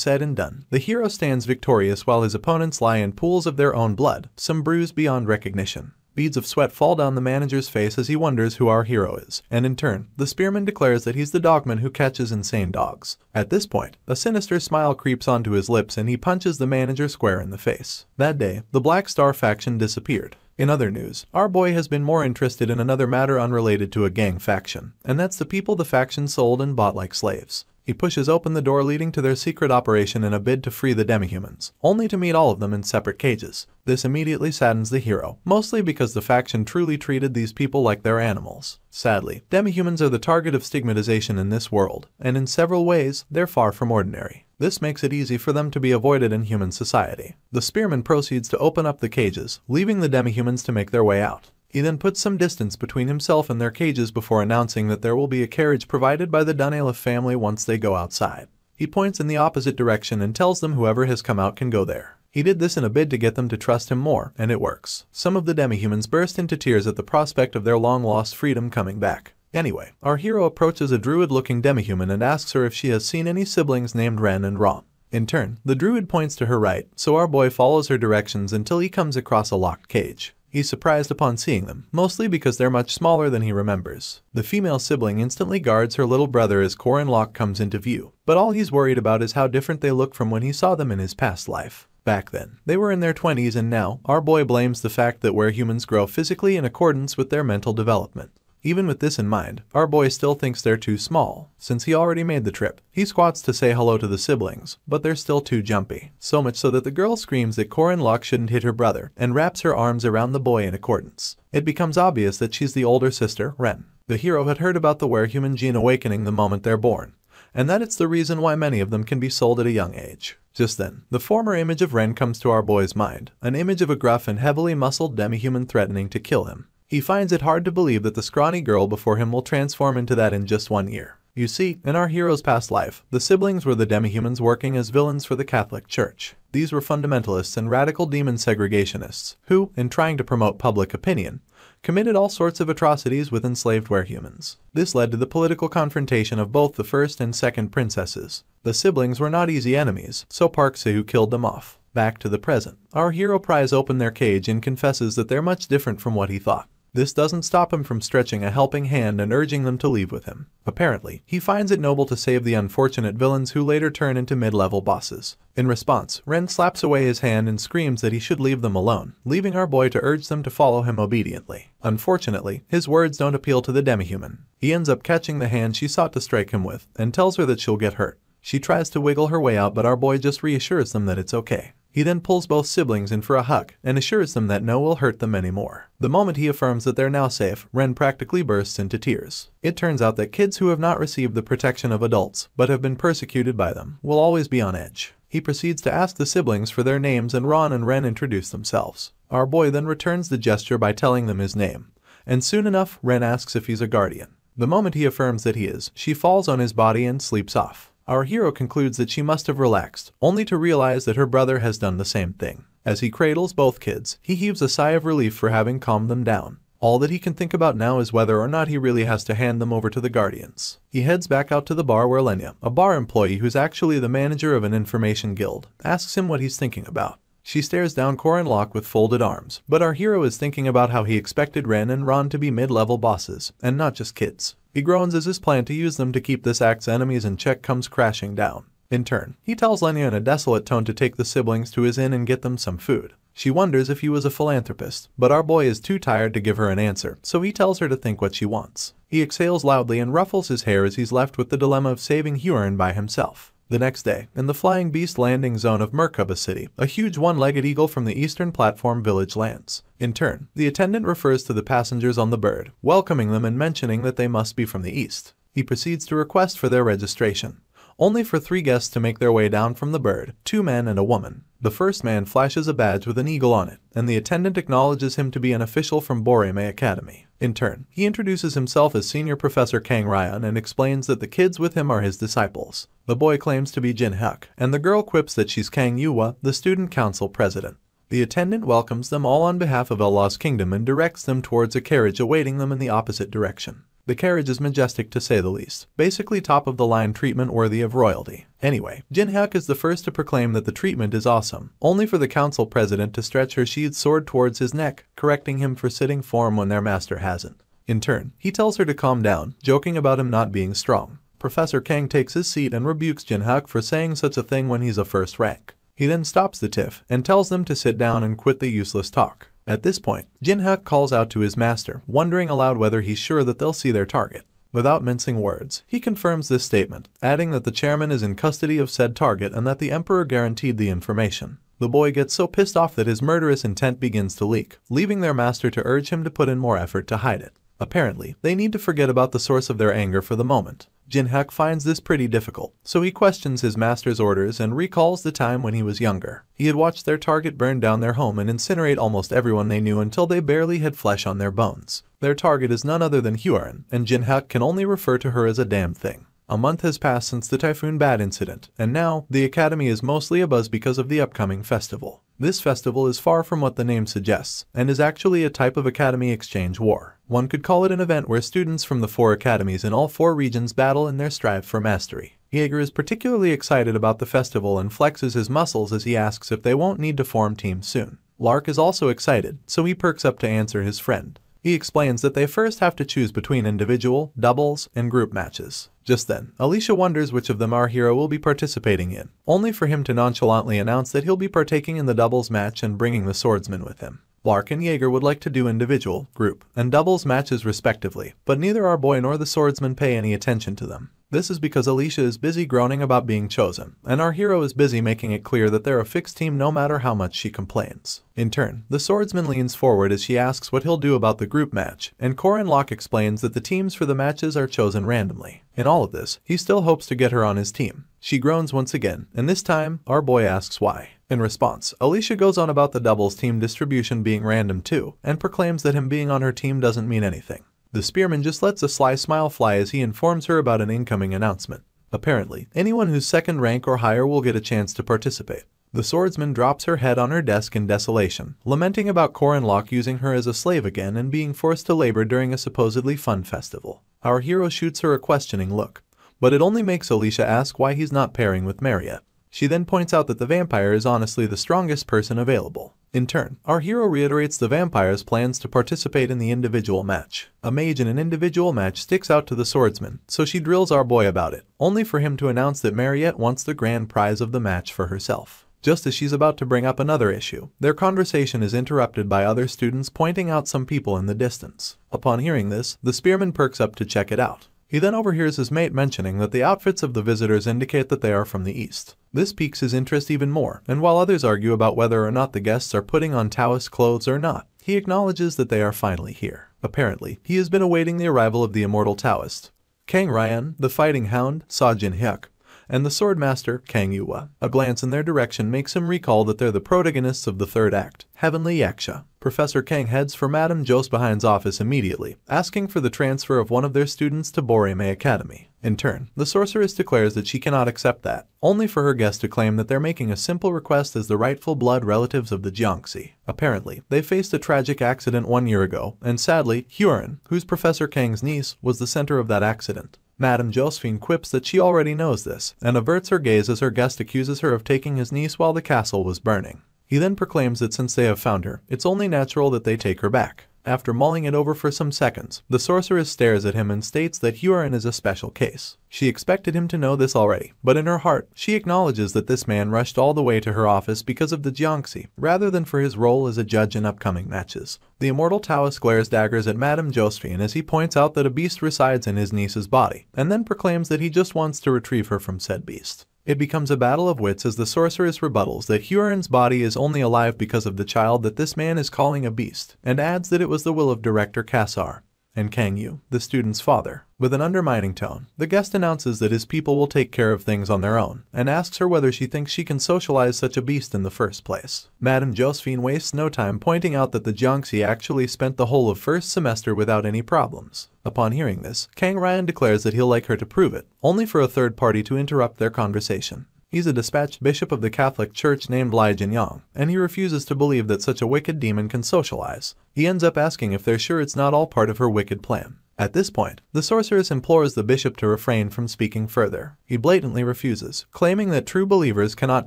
said and done, the hero stands victorious while his opponents lie in pools of their own blood, some bruised beyond recognition. Beads of sweat fall down the manager's face as he wonders who our hero is, and in turn, the spearman declares that he's the dogman who catches insane dogs. At this point, a sinister smile creeps onto his lips and he punches the manager square in the face. That day, the Black Star faction disappeared. In other news, our boy has been more interested in another matter unrelated to a gang faction, and that's the people the faction sold and bought like slaves. He pushes open the door leading to their secret operation in a bid to free the demihumans, only to meet all of them in separate cages. This immediately saddens the hero, mostly because the faction truly treated these people like their animals. Sadly, demihumans are the target of stigmatization in this world, and in several ways, they're far from ordinary. This makes it easy for them to be avoided in human society. The spearman proceeds to open up the cages, leaving the demihumans to make their way out. He then puts some distance between himself and their cages before announcing that there will be a carriage provided by the Dunalef family once they go outside. He points in the opposite direction and tells them whoever has come out can go there. He did this in a bid to get them to trust him more, and it works. Some of the demihumans burst into tears at the prospect of their long-lost freedom coming back. Anyway, our hero approaches a druid-looking demihuman and asks her if she has seen any siblings named Ren and Rom. In turn, the druid points to her right, so our boy follows her directions until he comes across a locked cage. He's surprised upon seeing them, mostly because they're much smaller than he remembers. The female sibling instantly guards her little brother as Corin comes into view, but all he's worried about is how different they look from when he saw them in his past life. Back then, they were in their 20s, and now, our boy blames the fact that where humans grow physically in accordance with their mental development. Even with this in mind, our boy still thinks they're too small. Since he already made the trip, he squats to say hello to the siblings, but they're still too jumpy. So much so that the girl screams that Corin shouldn't hit her brother and wraps her arms around the boy in accordance. It becomes obvious that she's the older sister, Ren. The hero had heard about the werehuman gene awakening the moment they're born, and that it's the reason why many of them can be sold at a young age. Just then, the former image of Ren comes to our boy's mind, an image of a gruff and heavily muscled demihuman threatening to kill him. He finds it hard to believe that the scrawny girl before him will transform into that in just 1 year. You see, in our hero's past life, the siblings were the demihumans working as villains for the Catholic Church. These were fundamentalists and radical demon segregationists, who, in trying to promote public opinion, committed all sorts of atrocities with enslaved werehumans. This led to the political confrontation of both the first and second princesses. The siblings were not easy enemies, so Park Se-who killed them off. Back to the present. Our hero pries open their cage and confesses that they're much different from what he thought. This doesn't stop him from stretching a helping hand and urging them to leave with him. Apparently, he finds it noble to save the unfortunate villains who later turn into mid-level bosses. In response, Ren slaps away his hand and screams that he should leave them alone, leaving our boy to urge them to follow him obediently. Unfortunately, his words don't appeal to the demihuman. He ends up catching the hand she sought to strike him with, and tells her that she'll get hurt. She tries to wiggle her way out, but our boy just reassures them that it's okay. He then pulls both siblings in for a hug and assures them that no one will hurt them anymore. The moment he affirms that they're now safe, Ren practically bursts into tears. It turns out that kids who have not received the protection of adults, but have been persecuted by them, will always be on edge. He proceeds to ask the siblings for their names, and Ron and Ren introduce themselves. Our boy then returns the gesture by telling them his name, and soon enough, Ren asks if he's a guardian. The moment he affirms that he is, she falls on his body and sleeps off. Our hero concludes that she must have relaxed, only to realize that her brother has done the same thing. As he cradles both kids, he heaves a sigh of relief for having calmed them down. All that he can think about now is whether or not he really has to hand them over to the guardians. He heads back out to the bar where Lenya, a bar employee who's actually the manager of an information guild, asks him what he's thinking about. She stares down Corin with folded arms, but our hero is thinking about how he expected Ren and Ron to be mid-level bosses, and not just kids. He groans as his plan to use them to keep this act's enemies in check comes crashing down. In turn, he tells Lenya in a desolate tone to take the siblings to his inn and get them some food. She wonders if he was a philanthropist, but our boy is too tired to give her an answer, so he tells her to think what she wants. He exhales loudly and ruffles his hair as he's left with the dilemma of saving Huron by himself. The next day, in the Flying Beast landing zone of Merkaba City, a huge one-legged eagle from the eastern platform village lands. In turn, the attendant refers to the passengers on the bird, welcoming them and mentioning that they must be from the east. He proceeds to request for their registration. Only for 3 guests to make their way down from the bird, 2 men and a woman. The first man flashes a badge with an eagle on it, and the attendant acknowledges him to be an official from Boreme Academy. In turn, he introduces himself as Senior Professor Kang Ryan and explains that the kids with him are his disciples. The boy claims to be Jin Hyuk, and the girl quips that she's Kang Yuwa, the student council president. The attendant welcomes them all on behalf of Allah's kingdom and directs them towards a carriage awaiting them in the opposite direction. The carriage is majestic to say the least, basically top-of-the-line treatment worthy of royalty. Anyway, Jin Hyuk is the first to proclaim that the treatment is awesome, only for the council president to stretch her sheathed sword towards his neck, correcting him for sitting form when their master hasn't. In turn, he tells her to calm down, joking about him not being strong. Professor Kang takes his seat and rebukes Jin Hyuk for saying such a thing when he's a first rank. He then stops the tiff and tells them to sit down and quit the useless talk. At this point, Jin Hyuk calls out to his master, wondering aloud whether he's sure that they'll see their target. Without mincing words, he confirms this statement, adding that the chairman is in custody of said target and that the emperor guaranteed the information. The boy gets so pissed off that his murderous intent begins to leak, leaving their master to urge him to put in more effort to hide it. Apparently, they need to forget about the source of their anger for the moment. Jin Hyuk finds this pretty difficult, so he questions his master's orders and recalls the time when he was younger. He had watched their target burn down their home and incinerate almost everyone they knew until they barely had flesh on their bones. Their target is none other than Huron, and Jin Hyuk can only refer to her as a damn thing. A month has passed since the Typhoon Bat incident, and now, the academy is mostly abuzz because of the upcoming festival. This festival is far from what the name suggests, and is actually a type of academy exchange war. One could call it an event where students from the 4 academies in all 4 regions battle in their strive for mastery. Jaeger is particularly excited about the festival and flexes his muscles as he asks if they won't need to form teams soon. Lark is also excited, so he perks up to answer his friend. He explains that they first have to choose between individual, doubles, and group matches. Just then, Alicia wonders which of them our hero will be participating in, only for him to nonchalantly announce that he'll be partaking in the doubles match and bringing the swordsman with him. Lark and Jaeger would like to do individual, group, and doubles matches respectively, but neither our boy nor the swordsman pay any attention to them. This is because Alicia is busy groaning about being chosen, and our hero is busy making it clear that they're a fixed team no matter how much she complains. In turn, the swordsman leans forward as she asks what he'll do about the group match, and Corin explains that the teams for the matches are chosen randomly. In all of this, he still hopes to get her on his team. She groans once again, and this time, our boy asks why. In response, Alicia goes on about the doubles team distribution being random too, and proclaims that him being on her team doesn't mean anything. The spearman just lets a sly smile fly as he informs her about an incoming announcement. Apparently, anyone who's 2nd rank or higher will get a chance to participate. The swordsman drops her head on her desk in desolation, lamenting about Corin using her as a slave again and being forced to labor during a supposedly fun festival. Our hero shoots her a questioning look, but it only makes Alicia ask why he's not pairing with Mariette. She then points out that the vampire is honestly the strongest person available. In turn, our hero reiterates the vampire's plans to participate in the individual match. A mage in an individual match sticks out to the swordsman, so she drills our boy about it, only for him to announce that Mariette wants the grand prize of the match for herself. Just as she's about to bring up another issue, their conversation is interrupted by other students pointing out some people in the distance. Upon hearing this, the spearman perks up to check it out. He then overhears his mate mentioning that the outfits of the visitors indicate that they are from the east. This piques his interest even more, and while others argue about whether or not the guests are putting on Taoist clothes or not, he acknowledges that they are finally here. Apparently, he has been awaiting the arrival of the immortal Taoist. Kang Ryan, the fighting hound, saw Jin Hyuk, and the swordmaster, Kang Yuwa. A glance in their direction makes him recall that they're the protagonists of the 3rd act, Heavenly Yaksha. Professor Kang heads for Madame Josbehind's office immediately, asking for the transfer of one of their students to Boreme Academy. In turn, the sorceress declares that she cannot accept that, only for her guest to claim that they're making a simple request as the rightful blood relatives of the Jiangxi. Apparently, they faced a tragic accident 1 year ago, and sadly, Huron, who's Professor Kang's niece, was the center of that accident. Madame Josephine quips that she already knows this, and averts her gaze as her guest accuses her of taking his niece while the castle was burning. He then proclaims that since they have found her, it's only natural that they take her back. After mulling it over for some seconds, the sorceress stares at him and states that Huron is a special case. She expected him to know this already, but in her heart, she acknowledges that this man rushed all the way to her office because of the Jiangxi, rather than for his role as a judge in upcoming matches. The immortal Taoist glares daggers at Madame Josephine as he points out that a beast resides in his niece's body, and then proclaims that he just wants to retrieve her from said beast. It becomes a battle of wits as the sorceress rebuttals that Huron's body is only alive because of the child that this man is calling a beast, and adds that it was the will of director Kassar and Kang Yu, the student's father. With an undermining tone, the guest announces that his people will take care of things on their own, and asks her whether she thinks she can socialize such a beast in the first place. Madame Josephine wastes no time pointing out that the Jiangxi actually spent the whole of first semester without any problems. Upon hearing this, Kang Ryan declares that he'll like her to prove it, only for a third party to interrupt their conversation. He's a dispatched bishop of the Catholic Church named Lai Jinyang, and he refuses to believe that such a wicked demon can socialize. He ends up asking if they're sure it's not all part of her wicked plan. At this point, the sorceress implores the bishop to refrain from speaking further. He blatantly refuses, claiming that true believers cannot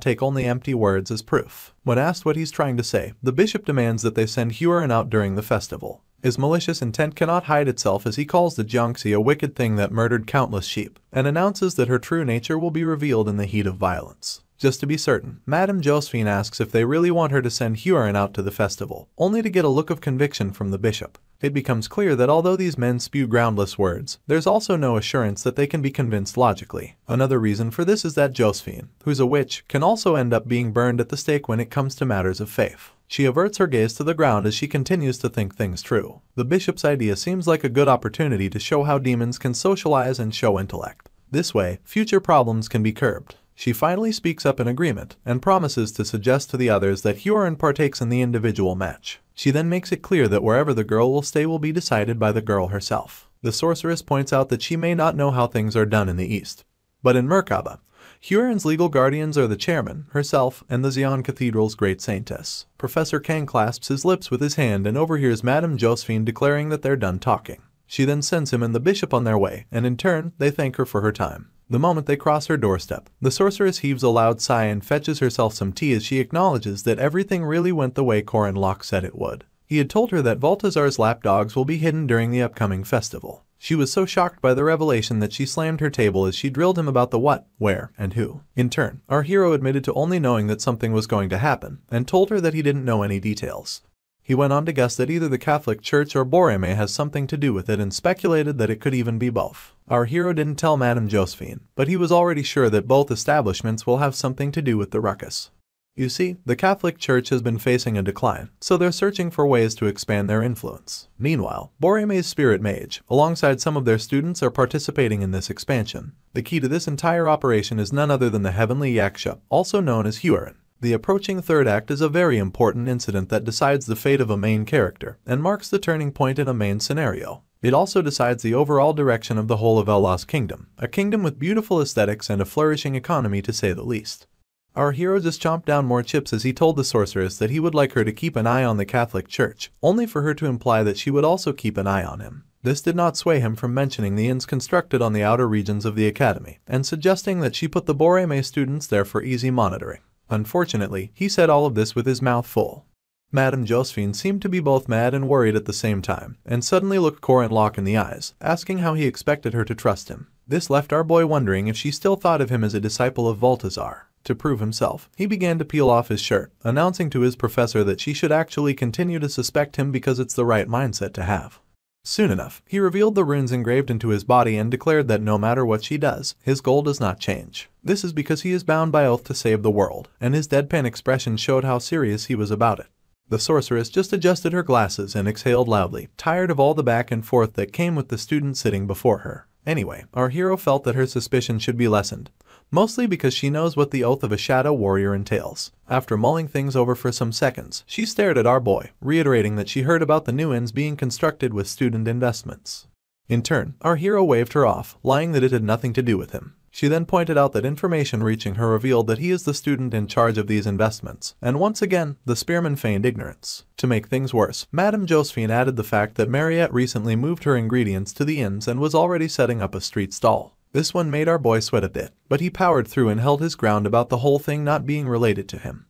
take only empty words as proof. When asked what he's trying to say, the bishop demands that they send Huron out during the festival. His malicious intent cannot hide itself as he calls the Jiangxi a wicked thing that murdered countless sheep, and announces that her true nature will be revealed in the heat of violence. Just to be certain, Madame Josephine asks if they really want her to send Huron out to the festival, only to get a look of conviction from the bishop. It becomes clear that although these men spew groundless words, there's also no assurance that they can be convinced logically. Another reason for this is that Josephine, who's a witch, can also end up being burned at the stake when it comes to matters of faith. She averts her gaze to the ground as she continues to think things through. The bishop's idea seems like a good opportunity to show how demons can socialize and show intellect. This way, future problems can be curbed. She finally speaks up in agreement and promises to suggest to the others that Huron partakes in the individual match. She then makes it clear that wherever the girl will stay will be decided by the girl herself. The sorceress points out that she may not know how things are done in the East, but in Merkaba, Huron's legal guardians are the chairman, herself, and the Xi'an Cathedral's great saintess. Professor Kang clasps his lips with his hand and overhears Madame Josephine declaring that they're done talking. She then sends him and the bishop on their way, and in turn, they thank her for her time. The moment they cross her doorstep, the sorceress heaves a loud sigh and fetches herself some tea as she acknowledges that everything really went the way Corin Locke said it would. He had told her that Balthazar's lapdogs will be hidden during the upcoming festival. She was so shocked by the revelation that she slammed her table as she drilled him about the what, where, and who. In turn, our hero admitted to only knowing that something was going to happen, and told her that he didn't know any details. He went on to guess that either the Catholic Church or Boreme has something to do with it and speculated that it could even be both. Our hero didn't tell Madame Josephine, but he was already sure that both establishments will have something to do with the ruckus. You see, the Catholic Church has been facing a decline, so they're searching for ways to expand their influence. Meanwhile, Boreme's spirit mage, alongside some of their students, are participating in this expansion. The key to this entire operation is none other than the Heavenly Yaksha, also known as Huron. The approaching third act is a very important incident that decides the fate of a main character, and marks the turning point in a main scenario. It also decides the overall direction of the whole of Allah's kingdom, a kingdom with beautiful aesthetics and a flourishing economy to say the least. Our hero just chomped down more chips as he told the sorceress that he would like her to keep an eye on the Catholic Church, only for her to imply that she would also keep an eye on him. This did not sway him from mentioning the inns constructed on the outer regions of the academy, and suggesting that she put the Boreme students there for easy monitoring. Unfortunately, he said all of this with his mouth full. Madame Josephine seemed to be both mad and worried at the same time, and suddenly looked Corin Locke in the eyes, asking how he expected her to trust him. This left our boy wondering if she still thought of him as a disciple of Balthazar. To prove himself, he began to peel off his shirt, announcing to his professor that she should actually continue to suspect him because it's the right mindset to have. Soon enough, he revealed the runes engraved into his body and declared that no matter what she does, his goal does not change. This is because he is bound by oath to save the world, and his deadpan expression showed how serious he was about it. The sorceress just adjusted her glasses and exhaled loudly, tired of all the back and forth that came with the student sitting before her. Anyway, our hero felt that her suspicion should be lessened, mostly because she knows what the oath of a shadow warrior entails. After mulling things over for some seconds, she stared at our boy, reiterating that she heard about the new inns being constructed with student investments. In turn, our hero waved her off, lying that it had nothing to do with him. She then pointed out that information reaching her revealed that he is the student in charge of these investments, and once again, the spearman feigned ignorance. To make things worse, Madame Josephine added the fact that Mariette recently moved her ingredients to the inns and was already setting up a street stall. This one made our boy sweat a bit, but he powered through and held his ground about the whole thing not being related to him.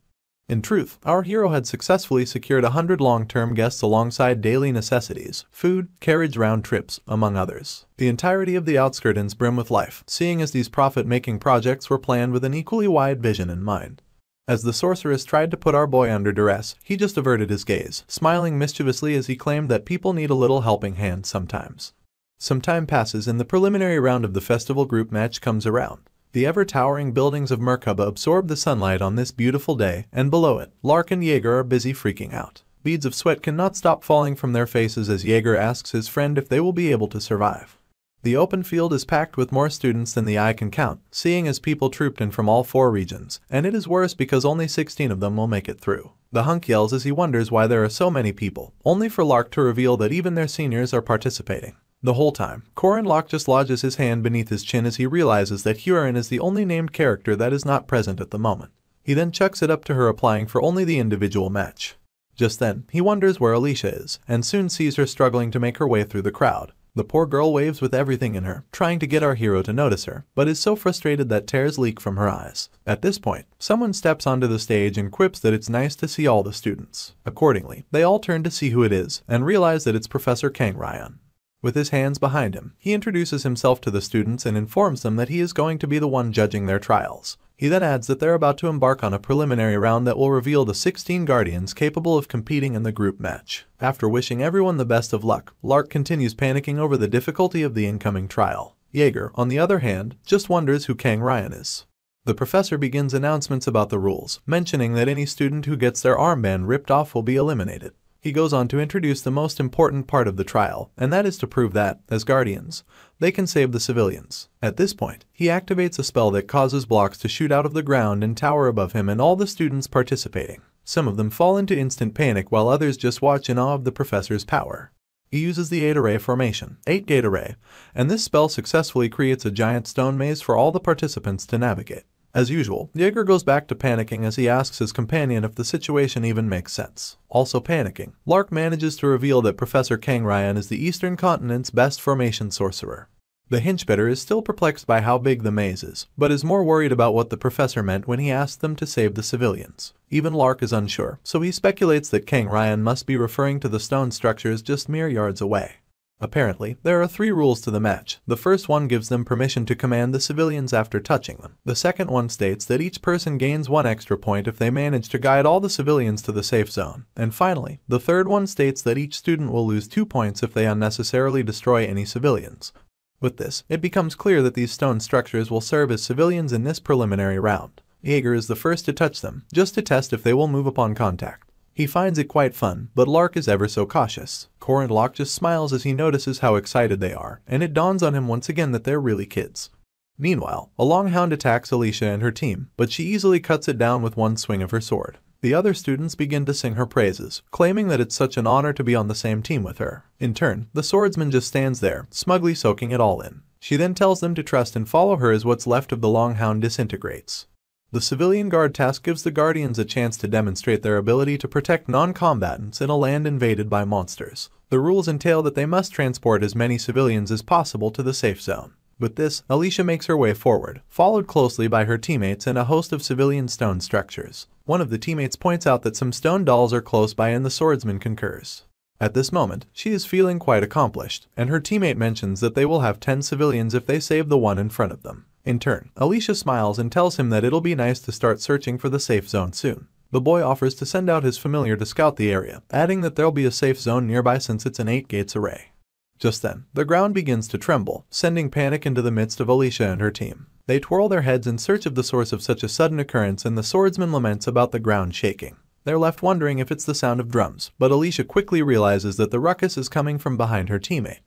In truth, our hero had successfully secured 100 long-term guests alongside daily necessities, food, carriage round trips, among others. The entirety of the outskirts brim with life, seeing as these profit-making projects were planned with an equally wide vision in mind. As the sorceress tried to put our boy under duress, he just averted his gaze, smiling mischievously as he claimed that people need a little helping hand sometimes. Some time passes and the preliminary round of the festival group match comes around. The ever-towering buildings of Merkaba absorb the sunlight on this beautiful day, and below it, Lark and Jaeger are busy freaking out. Beads of sweat cannot stop falling from their faces as Jaeger asks his friend if they will be able to survive. The open field is packed with more students than the eye can count, seeing as people trooped in from all 4 regions, and it is worse because only 16 of them will make it through. The hunk yells as he wonders why there are so many people, only for Lark to reveal that even their seniors are participating. The whole time, Corin just lodges his hand beneath his chin as he realizes that Hurin is the only named character that is not present at the moment. He then chucks it up to her, applying for only the individual match. Just then, he wonders where Alicia is, and soon sees her struggling to make her way through the crowd. The poor girl waves with everything in her, trying to get our hero to notice her, but is so frustrated that tears leak from her eyes. At this point, someone steps onto the stage and quips that it's nice to see all the students. Accordingly, they all turn to see who it is, and realize that it's Professor Kang Ryan. With his hands behind him, he introduces himself to the students and informs them that he is going to be the one judging their trials. He then adds that they're about to embark on a preliminary round that will reveal the 16 guardians capable of competing in the group match. After wishing everyone the best of luck, Lark continues panicking over the difficulty of the incoming trial. Jaeger, on the other hand, just wonders who Kang Ryan is. The professor begins announcements about the rules, mentioning that any student who gets their armband ripped off will be eliminated. He goes on to introduce the most important part of the trial, and that is to prove that, as guardians, they can save the civilians. At this point, he activates a spell that causes blocks to shoot out of the ground and tower above him and all the students participating. Some of them fall into instant panic while others just watch in awe of the professor's power. He uses the 8-array formation, 8-gate array, and this spell successfully creates a giant stone maze for all the participants to navigate. As usual, Jaeger goes back to panicking as he asks his companion if the situation even makes sense. Also panicking, Lark manages to reveal that Professor Kang Ryan is the Eastern Continent's best formation sorcerer. The hinchbetter is still perplexed by how big the maze is, but is more worried about what the professor meant when he asked them to save the civilians. Even Lark is unsure, so he speculates that Kang Ryan must be referring to the stone structures just mere yards away. Apparently, there are 3 rules to the match. The first one gives them permission to command the civilians after touching them. The second one states that each person gains 1 extra point if they manage to guide all the civilians to the safe zone. And finally, the third one states that each student will lose 2 points if they unnecessarily destroy any civilians. With this, it becomes clear that these stone structures will serve as civilians in this preliminary round. Jaeger is the first to touch them, just to test if they will move upon contact. He finds it quite fun, but Lark is ever so cautious. Corin just smiles as he notices how excited they are, and it dawns on him once again that they're really kids. Meanwhile, a longhound attacks Alicia and her team, but she easily cuts it down with one swing of her sword. The other students begin to sing her praises, claiming that it's such an honor to be on the same team with her. In turn, the swordsman just stands there, smugly soaking it all in. She then tells them to trust and follow her as what's left of the longhound disintegrates. The civilian guard task gives the guardians a chance to demonstrate their ability to protect non-combatants in a land invaded by monsters. The rules entail that they must transport as many civilians as possible to the safe zone. With this, Alicia makes her way forward, followed closely by her teammates and a host of civilian stone structures. One of the teammates points out that some stone dolls are close by and the swordsman concurs. At this moment, she is feeling quite accomplished, and her teammate mentions that they will have 10 civilians if they save the one in front of them. In turn, Alicia smiles and tells him that it'll be nice to start searching for the safe zone soon. The boy offers to send out his familiar to scout the area, adding that there'll be a safe zone nearby since it's an 8-gates array. Just then, the ground begins to tremble, sending panic into the midst of Alicia and her team. They twirl their heads in search of the source of such a sudden occurrence, and the swordsman laments about the ground shaking. They're left wondering if it's the sound of drums, but Alicia quickly realizes that the ruckus is coming from behind her teammate.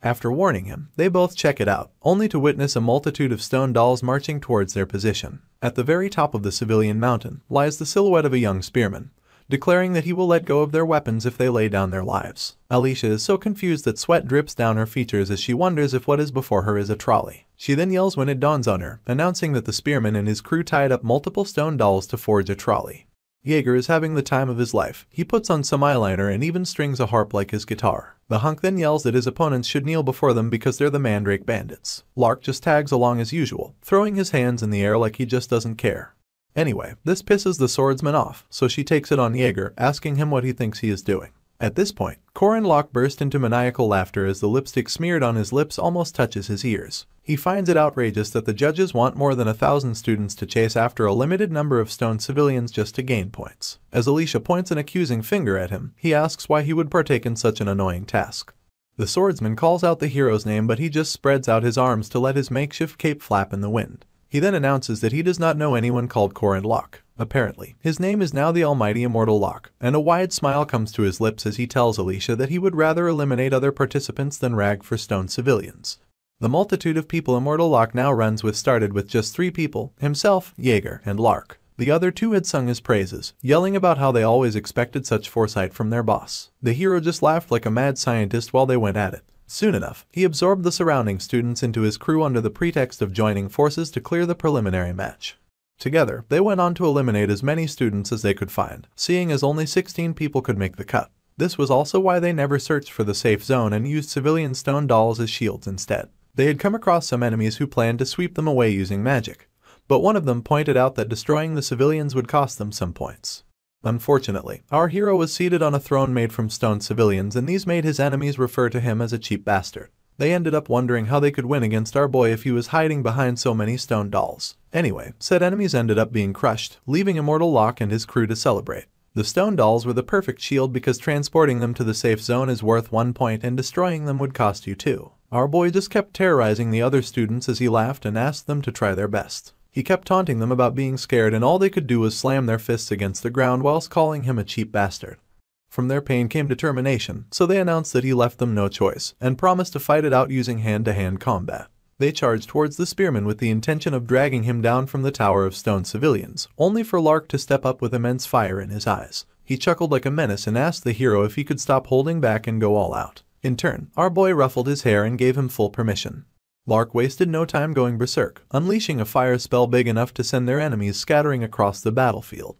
After warning him, they both check it out, only to witness a multitude of stone dolls marching towards their position. At the very top of the civilian mountain lies the silhouette of a young spearman, declaring that he will let go of their weapons if they lay down their lives. Alicia is so confused that sweat drips down her features as she wonders if what is before her is a trolley. She then yells when it dawns on her, announcing that the spearman and his crew tied up multiple stone dolls to forge a trolley. Jaeger is having the time of his life. He puts on some eyeliner and even strings a harp like his guitar. The hunk then yells that his opponents should kneel before them because they're the Mandrake Bandits. Lark just tags along as usual, throwing his hands in the air like he just doesn't care. Anyway, this pisses the swordsman off, so she takes it on Jaeger, asking him what he thinks he is doing. At this point, Corin burst into maniacal laughter as the lipstick smeared on his lips almost touches his ears. He finds it outrageous that the judges want more than 1,000 students to chase after a limited number of stone civilians just to gain points. As Alicia points an accusing finger at him, he asks why he would partake in such an annoying task. The swordsman calls out the hero's name, but he just spreads out his arms to let his makeshift cape flap in the wind. He then announces that he does not know anyone called Corin. Apparently, his name is now the almighty immortal Locke, and a wide smile comes to his lips as he tells Alicia that he would rather eliminate other participants than rag for stone civilians. The multitude of people immortal Locke now runs with started with just 3 people, himself, Jaeger, and Lark. The other 2 had sung his praises, yelling about how they always expected such foresight from their boss. The hero just laughed like a mad scientist while they went at it. Soon enough, he absorbed the surrounding students into his crew under the pretext of joining forces to clear the preliminary match. Together, they went on to eliminate as many students as they could find, seeing as only 16 people could make the cut. This was also why they never searched for the safe zone and used civilian stone dolls as shields instead. They had come across some enemies who planned to sweep them away using magic, but one of them pointed out that destroying the civilians would cost them some points. Unfortunately, our hero was seated on a throne made from stone civilians, and these made his enemies refer to him as a cheap bastard. They ended up wondering how they could win against our boy if he was hiding behind so many stone dolls. Anyway, said enemies ended up being crushed, leaving immortal Locke and his crew to celebrate. The stone dolls were the perfect shield because transporting them to the safe zone is worth 1 point and destroying them would cost you 2. Our boy just kept terrorizing the other students as he laughed and asked them to try their best. He kept taunting them about being scared, and all they could do was slam their fists against the ground whilst calling him a cheap bastard. From their pain came determination, so they announced that he left them no choice, and promised to fight it out using hand-to-hand combat. They charged towards the spearman with the intention of dragging him down from the tower of stone civilians, only for Lark to step up with immense fire in his eyes. He chuckled like a menace and asked the hero if he could stop holding back and go all out. In turn, our boy ruffled his hair and gave him full permission. Lark wasted no time going berserk, unleashing a fire spell big enough to send their enemies scattering across the battlefield.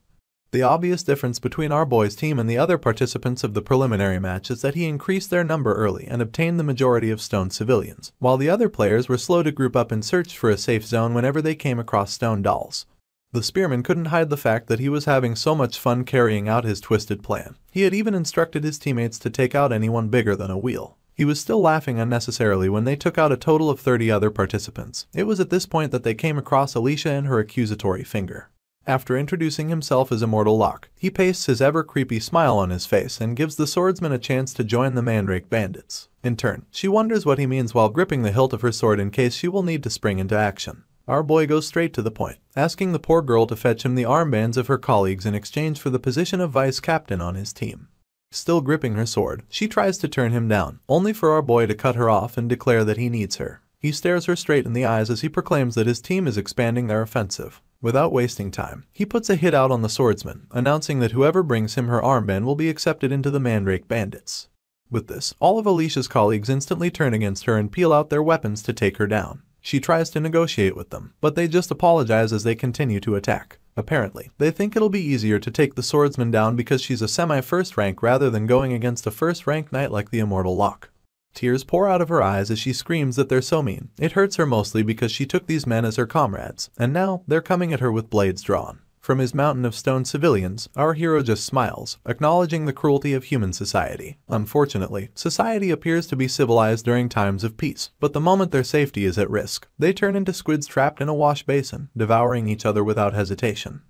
The obvious difference between our boy's team and the other participants of the preliminary match is that he increased their number early and obtained the majority of stone civilians, while the other players were slow to group up and search for a safe zone whenever they came across stone dolls. The spearman couldn't hide the fact that he was having so much fun carrying out his twisted plan. He had even instructed his teammates to take out anyone bigger than a wheel. He was still laughing unnecessarily when they took out a total of 30 other participants. It was at this point that they came across Alicia and her accusatory finger. After introducing himself as Immortal Locke, he pastes his ever-creepy smile on his face and gives the swordsman a chance to join the Mandrake bandits. In turn, she wonders what he means while gripping the hilt of her sword in case she will need to spring into action. Our boy goes straight to the point, asking the poor girl to fetch him the armbands of her colleagues in exchange for the position of vice captain on his team. Still gripping her sword, she tries to turn him down, only for our boy to cut her off and declare that he needs her. He stares her straight in the eyes as he proclaims that his team is expanding their offensive. Without wasting time, he puts a hit out on the swordsman, announcing that whoever brings him her armband will be accepted into the Mandrake bandits. With this, all of Alicia's colleagues instantly turn against her and peel out their weapons to take her down. She tries to negotiate with them, but they just apologize as they continue to attack. Apparently, they think it'll be easier to take the swordsman down because she's a semi-first rank rather than going against a first-rank knight like the Immortal Locke. Tears pour out of her eyes as she screams that they're so mean. It hurts her mostly because she took these men as her comrades, and now they're coming at her with blades drawn. From his mountain of stone civilians, our hero just smiles, acknowledging the cruelty of human society. Unfortunately, society appears to be civilized during times of peace, but the moment their safety is at risk, they turn into squids trapped in a wash basin, devouring each other without hesitation.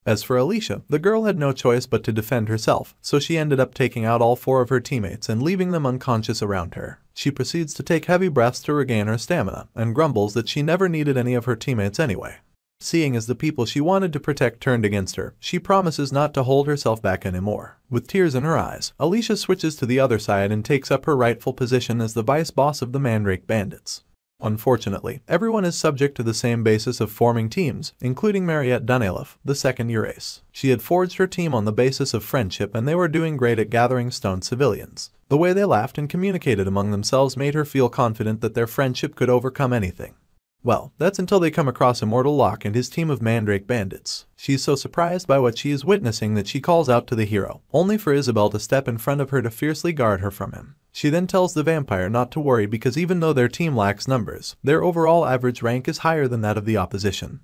As for Alicia, the girl had no choice but to defend herself, so she ended up taking out all 4 of her teammates and leaving them unconscious around her. She proceeds to take heavy breaths to regain her stamina, and grumbles that she never needed any of her teammates anyway. Seeing as the people she wanted to protect turned against her, she promises not to hold herself back anymore. With tears in her eyes, Alicia switches to the other side and takes up her rightful position as the vice boss of the Mandrake bandits. Unfortunately, everyone is subject to the same basis of forming teams, including Mariette Dunelef, the second year ace. She had forged her team on the basis of friendship, and they were doing great at gathering stone civilians. The way they laughed and communicated among themselves made her feel confident that their friendship could overcome anything. Well, that's until they come across Immortal Locke and his team of Mandrake bandits. She's so surprised by what she is witnessing that she calls out to the hero, only for Isabel to step in front of her to fiercely guard her from him. She then tells the vampire not to worry because even though their team lacks numbers, their overall average rank is higher than that of the opposition.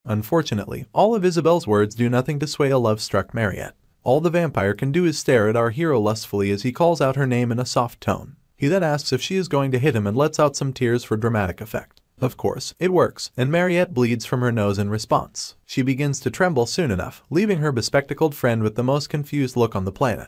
Unfortunately, all of Isabel's words do nothing to sway a love-struck Mariette. All the vampire can do is stare at our hero lustfully as he calls out her name in a soft tone. He then asks if she is going to hit him and lets out some tears for dramatic effect. Of course, it works, and Mariette bleeds from her nose in response. She begins to tremble soon enough, leaving her bespectacled friend with the most confused look on the planet.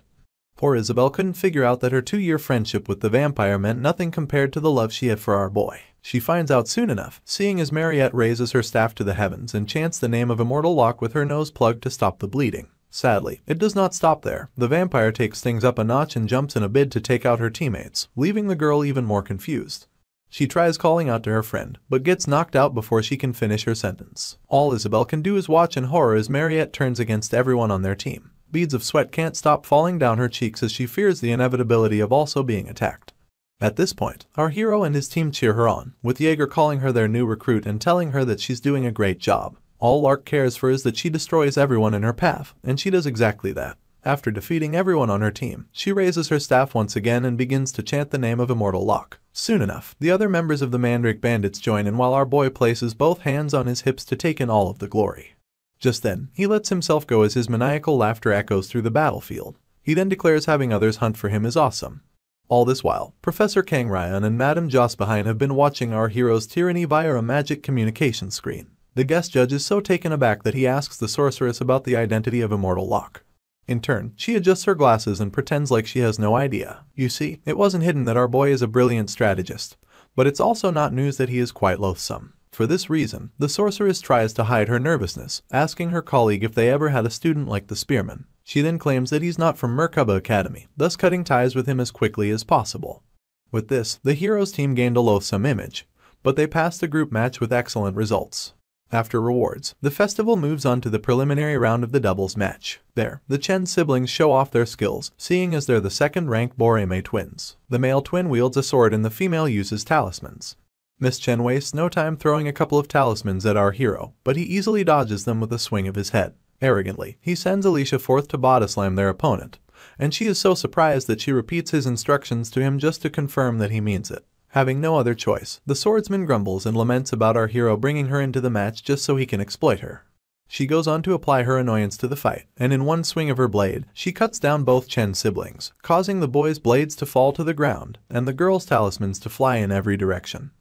Poor Isabel couldn't figure out that her 2-year friendship with the vampire meant nothing compared to the love she had for our boy. She finds out soon enough, seeing as Mariette raises her staff to the heavens and chants the name of Immortal Locke with her nose plugged to stop the bleeding. Sadly, it does not stop there. The vampire takes things up a notch and jumps in a bid to take out her teammates, leaving the girl even more confused. She tries calling out to her friend, but gets knocked out before she can finish her sentence. All Isabel can do is watch in horror as Mariette turns against everyone on their team. Beads of sweat can't stop falling down her cheeks as she fears the inevitability of also being attacked. At this point, our hero and his team cheer her on, with Jaeger calling her their new recruit and telling her that she's doing a great job. All Lark cares for is that she destroys everyone in her path, and she does exactly that. After defeating everyone on her team, she raises her staff once again and begins to chant the name of Immortal Locke. Soon enough, the other members of the Mandrake Bandits join in while our boy places both hands on his hips to take in all of the glory. Just then, he lets himself go as his maniacal laughter echoes through the battlefield. He then declares having others hunt for him is awesome. All this while, Professor Kang Ryan and Madame Jospehine have been watching our hero's tyranny via a magic communication screen. The guest judge is so taken aback that he asks the sorceress about the identity of Immortal Locke. In turn, she adjusts her glasses and pretends like she has no idea. You see, it wasn't hidden that our boy is a brilliant strategist, but it's also not news that he is quite loathsome. For this reason, the sorceress tries to hide her nervousness, asking her colleague if they ever had a student like the spearman. She then claims that he's not from Merkaba Academy, thus cutting ties with him as quickly as possible. With this, the hero's team gained a loathsome image, but they passed the group match with excellent results. After rewards, the festival moves on to the preliminary round of the doubles match. There, the Chen siblings show off their skills, seeing as they're the second-ranked Boreme twins. The male twin wields a sword and the female uses talismans. Miss Chen wastes no time throwing a couple of talismans at our hero, but he easily dodges them with a swing of his head. Arrogantly, he sends Alicia forth to body slam their opponent, and she is so surprised that she repeats his instructions to him just to confirm that he means it. Having no other choice, the swordsman grumbles and laments about our hero bringing her into the match just so he can exploit her. She goes on to apply her annoyance to the fight, and in one swing of her blade, she cuts down both Chen siblings, causing the boys' blades to fall to the ground and the girls' talismans to fly in every direction.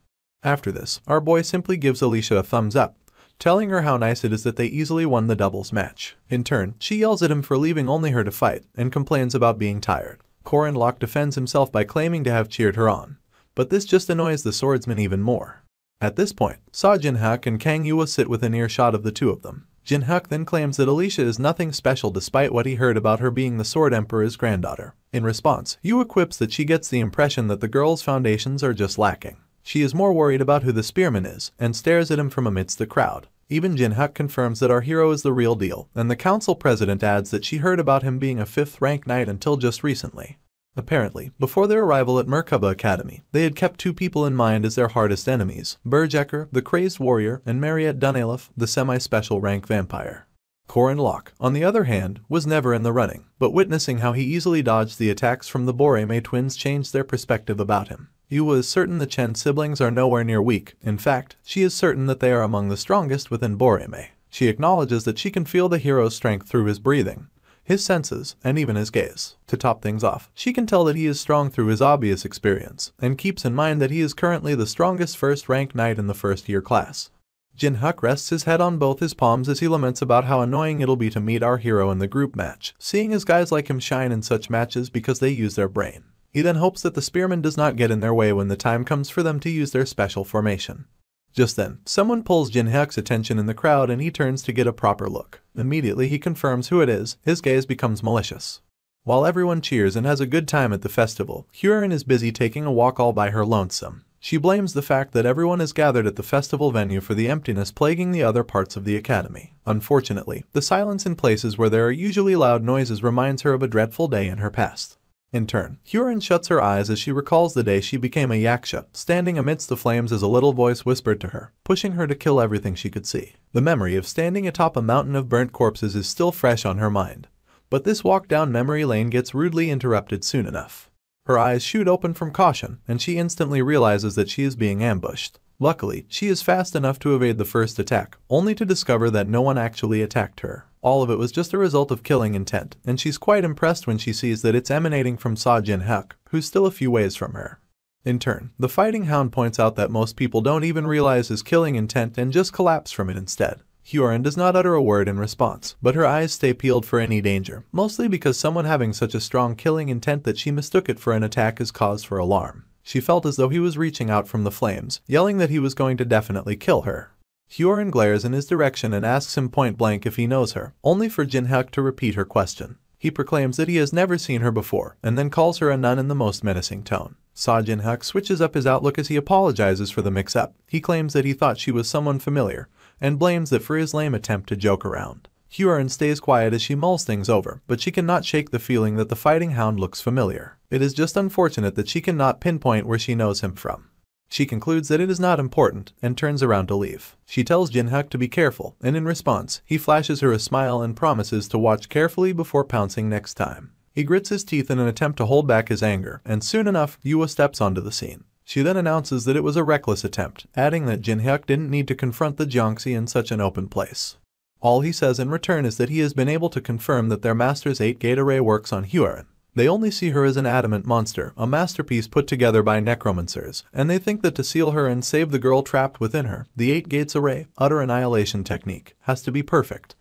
After this, our boy simply gives Alicia a thumbs up, telling her how nice it is that they easily won the doubles match. In turn, she yells at him for leaving only her to fight, and complains about being tired. Corin defends himself by claiming to have cheered her on, but this just annoys the swordsman even more. At this point, Sa Jinhak and Kang Yua sit within earshot of the two of them. Jinhak then claims that Alicia is nothing special despite what he heard about her being the Sword Emperor's granddaughter. In response, Yua quips that she gets the impression that the girl's foundations are just lacking. She is more worried about who the spearman is, and stares at him from amidst the crowd. Even Jinhak confirms that our hero is the real deal, and the council president adds that she heard about him being a 5th-ranked knight until just recently. Apparently, before their arrival at Merkaba Academy, they had kept two people in mind as their hardest enemies, Berjecker, the crazed warrior, and Mariette Dunelef, the semi-special rank vampire. Corin Locke, on the other hand, was never in the running, but witnessing how he easily dodged the attacks from the Boreme twins changed their perspective about him. Yua is certain the Chen siblings are nowhere near weak. In fact, she is certain that they are among the strongest within Boreme. She acknowledges that she can feel the hero's strength through his breathing, his senses, and even his gaze. To top things off, she can tell that he is strong through his obvious experience, and keeps in mind that he is currently the strongest first-ranked knight in the first-year class. Jinhak rests his head on both his palms as he laments about how annoying it'll be to meet our hero in the group match, seeing as guys like him shine in such matches because they use their brain. He then hopes that the spearman does not get in their way when the time comes for them to use their special formation. Just then, someone pulls Jinhak's attention in the crowd and he turns to get a proper look. Immediately he confirms who it is, his gaze becomes malicious. While everyone cheers and has a good time at the festival, Corin is busy taking a walk all by her lonesome. She blames the fact that everyone is gathered at the festival venue for the emptiness plaguing the other parts of the academy. Unfortunately, the silence in places where there are usually loud noises reminds her of a dreadful day in her past. In turn, Corin shuts her eyes as she recalls the day she became a yaksha, standing amidst the flames as a little voice whispered to her, pushing her to kill everything she could see. The memory of standing atop a mountain of burnt corpses is still fresh on her mind, but this walk down memory lane gets rudely interrupted soon enough. Her eyes shoot open from caution, and she instantly realizes that she is being ambushed. Luckily, she is fast enough to evade the first attack, only to discover that no one actually attacked her. All of it was just a result of killing intent, and she's quite impressed when she sees that it's emanating from Seo Jin-hyuk, who's still a few ways from her. In turn, the fighting hound points out that most people don't even realize his killing intent and just collapse from it instead. Hyorin does not utter a word in response, but her eyes stay peeled for any danger, mostly because someone having such a strong killing intent that she mistook it for an attack is cause for alarm. She felt as though he was reaching out from the flames, yelling that he was going to definitely kill her. Hyorin glares in his direction and asks him point blank if he knows her, only for Jin-hyuk to repeat her question. He proclaims that he has never seen her before, and then calls her a nun in the most menacing tone. Seo Jin-hyuk switches up his outlook as he apologizes for the mix-up. He claims that he thought she was someone familiar, and blames it for his lame attempt to joke around. Hyorin stays quiet as she mulls things over, but she cannot shake the feeling that the fighting hound looks familiar. It is just unfortunate that she cannot pinpoint where she knows him from. She concludes that it is not important, and turns around to leave. She tells Jin-hyuk to be careful, and in response, he flashes her a smile and promises to watch carefully before pouncing next time. He grits his teeth in an attempt to hold back his anger, and soon enough, Yua steps onto the scene. She then announces that it was a reckless attempt, adding that Jin-hyuk didn't need to confront the Jiangxi in such an open place. All he says in return is that he has been able to confirm that their master's 8-gate array works on Hyorin. They only see her as an adamant monster, a masterpiece put together by necromancers, and they think that to seal her and save the girl trapped within her, the 8 gates array, utter annihilation technique, has to be perfect.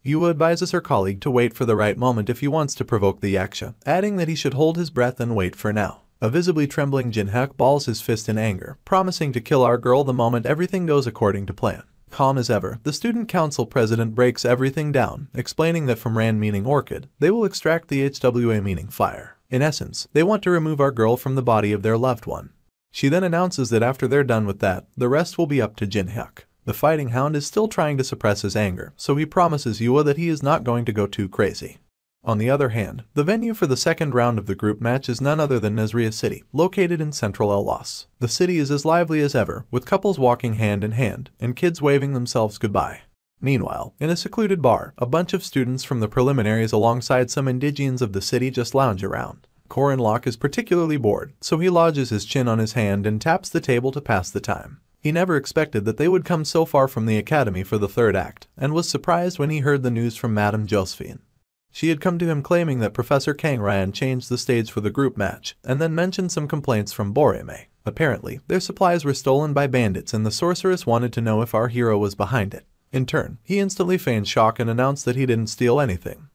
Yua advises her colleague to wait for the right moment if he wants to provoke the yaksha, adding that he should hold his breath and wait for now. A visibly trembling Jin-hyuk balls his fist in anger, promising to kill our girl the moment everything goes according to plan. Calm as ever, the student council president breaks everything down, explaining that from Ran meaning orchid, they will extract the HWA meaning fire. In essence, they want to remove our girl from the body of their loved one. She then announces that after they're done with that, the rest will be up to Jin-hyuk. The fighting hound is still trying to suppress his anger, so he promises Yua that he is not going to go too crazy. On the other hand, the venue for the second round of the group match is none other than Nazria City, located in central El-Las. The city is as lively as ever, with couples walking hand in hand, and kids waving themselves goodbye. Meanwhile, in a secluded bar, a bunch of students from the preliminaries alongside some indigenes of the city just lounge around. Corin is particularly bored, so he lodges his chin on his hand and taps the table to pass the time. He never expected that they would come so far from the academy for the third act, and was surprised when he heard the news from Madame Josephine. She had come to him claiming that Professor Kang Ryan changed the stage for the group match, and then mentioned some complaints from Boreme. Apparently, their supplies were stolen by bandits and the sorceress wanted to know if our hero was behind it. In turn, he instantly feigned shock and announced that he didn't steal anything.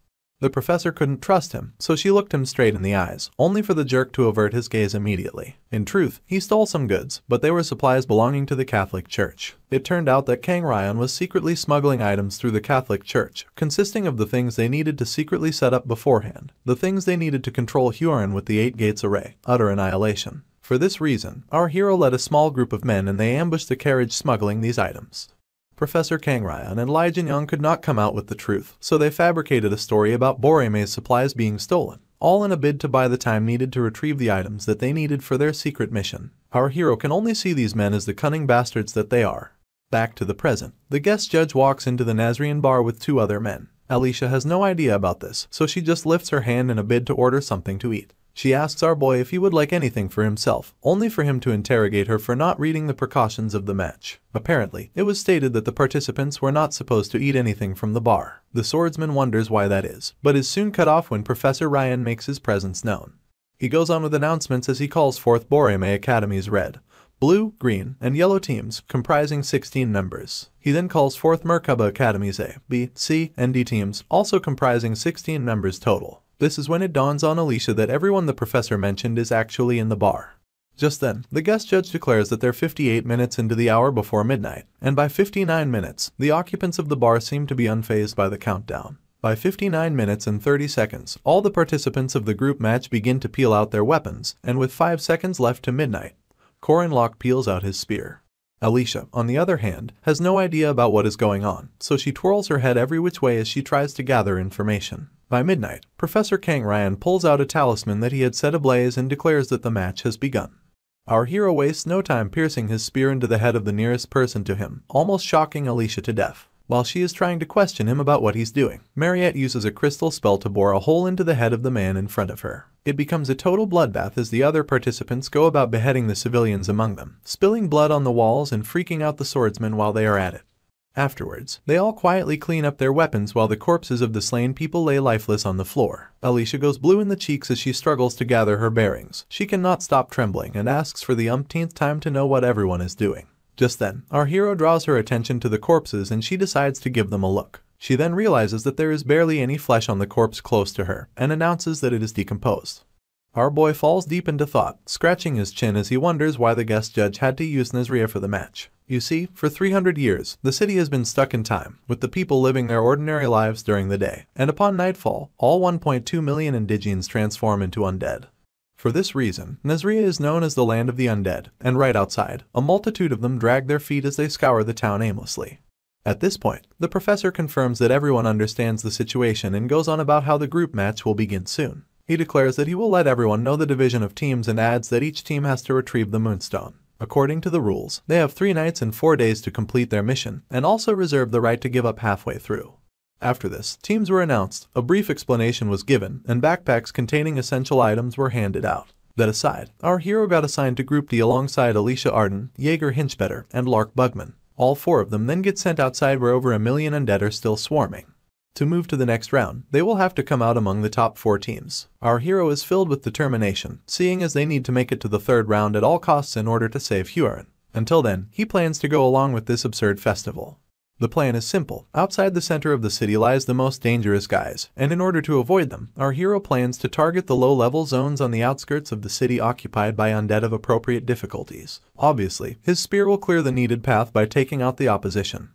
The professor couldn't trust him, so she looked him straight in the eyes, only for the jerk to avert his gaze immediately. In truth, he stole some goods, but they were supplies belonging to the Catholic Church. It turned out that Kang Ryan was secretly smuggling items through the Catholic Church, consisting of the things they needed to secretly set up beforehand, the things they needed to control Hyorin with the 8 gates array, utter annihilation. For this reason, our hero led a small group of men and they ambushed the carriage smuggling these items. Professor Kang Ryan and Lee Jin-young could not come out with the truth, so they fabricated a story about Boreme's supplies being stolen, all in a bid to buy the time needed to retrieve the items that they needed for their secret mission. Our hero can only see these men as the cunning bastards that they are. Back to the present, the guest judge walks into the Nazarian bar with 2 other men. Alicia has no idea about this, so she just lifts her hand in a bid to order something to eat. She asks our boy if he would like anything for himself, only for him to interrogate her for not reading the precautions of the match. Apparently, it was stated that the participants were not supposed to eat anything from the bar. The swordsman wonders why that is, but is soon cut off when Professor Ryan makes his presence known. He goes on with announcements as he calls forth Boreme Academy's red, blue, green, and yellow teams, comprising 16 members. He then calls forth Merkaba Academy's A, B, C, and D teams, also comprising 16 members total. This is when it dawns on Alicia that everyone the professor mentioned is actually in the bar. Just then, the guest judge declares that they're 58 minutes into the hour before midnight, and by 59 minutes, the occupants of the bar seem to be unfazed by the countdown. By 59 minutes and 30 seconds, all the participants of the group match begin to peel out their weapons, and with 5 seconds left to midnight, Corin peels out his spear. Alicia, on the other hand, has no idea about what is going on, so she twirls her head every which way as she tries to gather information. By midnight, Professor Kang Ryan pulls out a talisman that he had set ablaze and declares that the match has begun. Our hero wastes no time piercing his spear into the head of the nearest person to him, almost shocking Alicia to death. While she is trying to question him about what he's doing, Mariette uses a crystal spell to bore a hole into the head of the man in front of her. It becomes a total bloodbath as the other participants go about beheading the civilians among them, spilling blood on the walls and freaking out the swordsmen while they are at it. Afterwards, they all quietly clean up their weapons while the corpses of the slain people lay lifeless on the floor. Alicia goes blue in the cheeks as she struggles to gather her bearings. She cannot stop trembling and asks for the umpteenth time to know what everyone is doing. Just then, our hero draws her attention to the corpses and she decides to give them a look. She then realizes that there is barely any flesh on the corpse close to her and announces that it is decomposed. Our boy falls deep into thought, scratching his chin as he wonders why the guest judge had to use Nazria for the match. You see, for 300 years, the city has been stuck in time, with the people living their ordinary lives during the day, and upon nightfall, all 1.2 million indigenes transform into undead. For this reason, Nazria is known as the land of the undead, and right outside, a multitude of them drag their feet as they scour the town aimlessly. At this point, the professor confirms that everyone understands the situation and goes on about how the group match will begin soon. He declares that he will let everyone know the division of teams and adds that each team has to retrieve the moonstone. According to the rules, they have 3 nights and 4 days to complete their mission, and also reserve the right to give up halfway through. After this, teams were announced, a brief explanation was given, and backpacks containing essential items were handed out. That aside, our hero got assigned to Group D alongside Alicia Arden, Jaeger Hinchbetter, and Lark Bugman. All 4 of them then get sent outside where over 1 million undead are still swarming. To move to the next round, they will have to come out among the top 4 teams. Our hero is filled with determination, seeing as they need to make it to the 3rd round at all costs in order to save Huron. Until then, he plans to go along with this absurd festival. The plan is simple. Outside the center of the city lies the most dangerous guys, and in order to avoid them, our hero plans to target the low-level zones on the outskirts of the city occupied by undead of appropriate difficulties. Obviously, his spear will clear the needed path by taking out the opposition.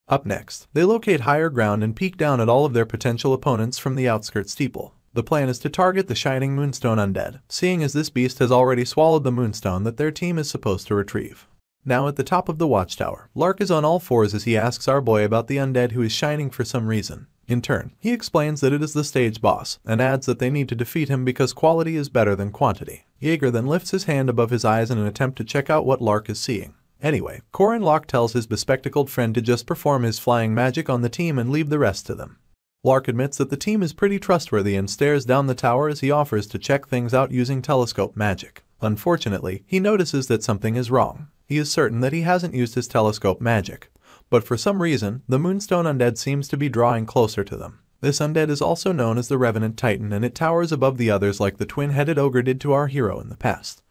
Up next, they locate higher ground and peek down at all of their potential opponents from the outskirts steeple. The plan is to target the Shining Moonstone undead, seeing as this beast has already swallowed the moonstone that their team is supposed to retrieve. Now at the top of the watchtower, Lark is on all fours as he asks our boy about the undead who is shining for some reason. In turn, he explains that it is the stage boss, and adds that they need to defeat him because quality is better than quantity. Jaeger then lifts his hand above his eyes in an attempt to check out what Lark is seeing. Anyway, Corin tells his bespectacled friend to just perform his flying magic on the team and leave the rest to them. Lark admits that the team is pretty trustworthy and stares down the tower as he offers to check things out using telescope magic. Unfortunately, he notices that something is wrong. He is certain that he hasn't used his telescope magic, but for some reason, the Moonstone undead seems to be drawing closer to them. This undead is also known as the Revenant Titan, and it towers above the others like the twin-headed ogre did to our hero in the past.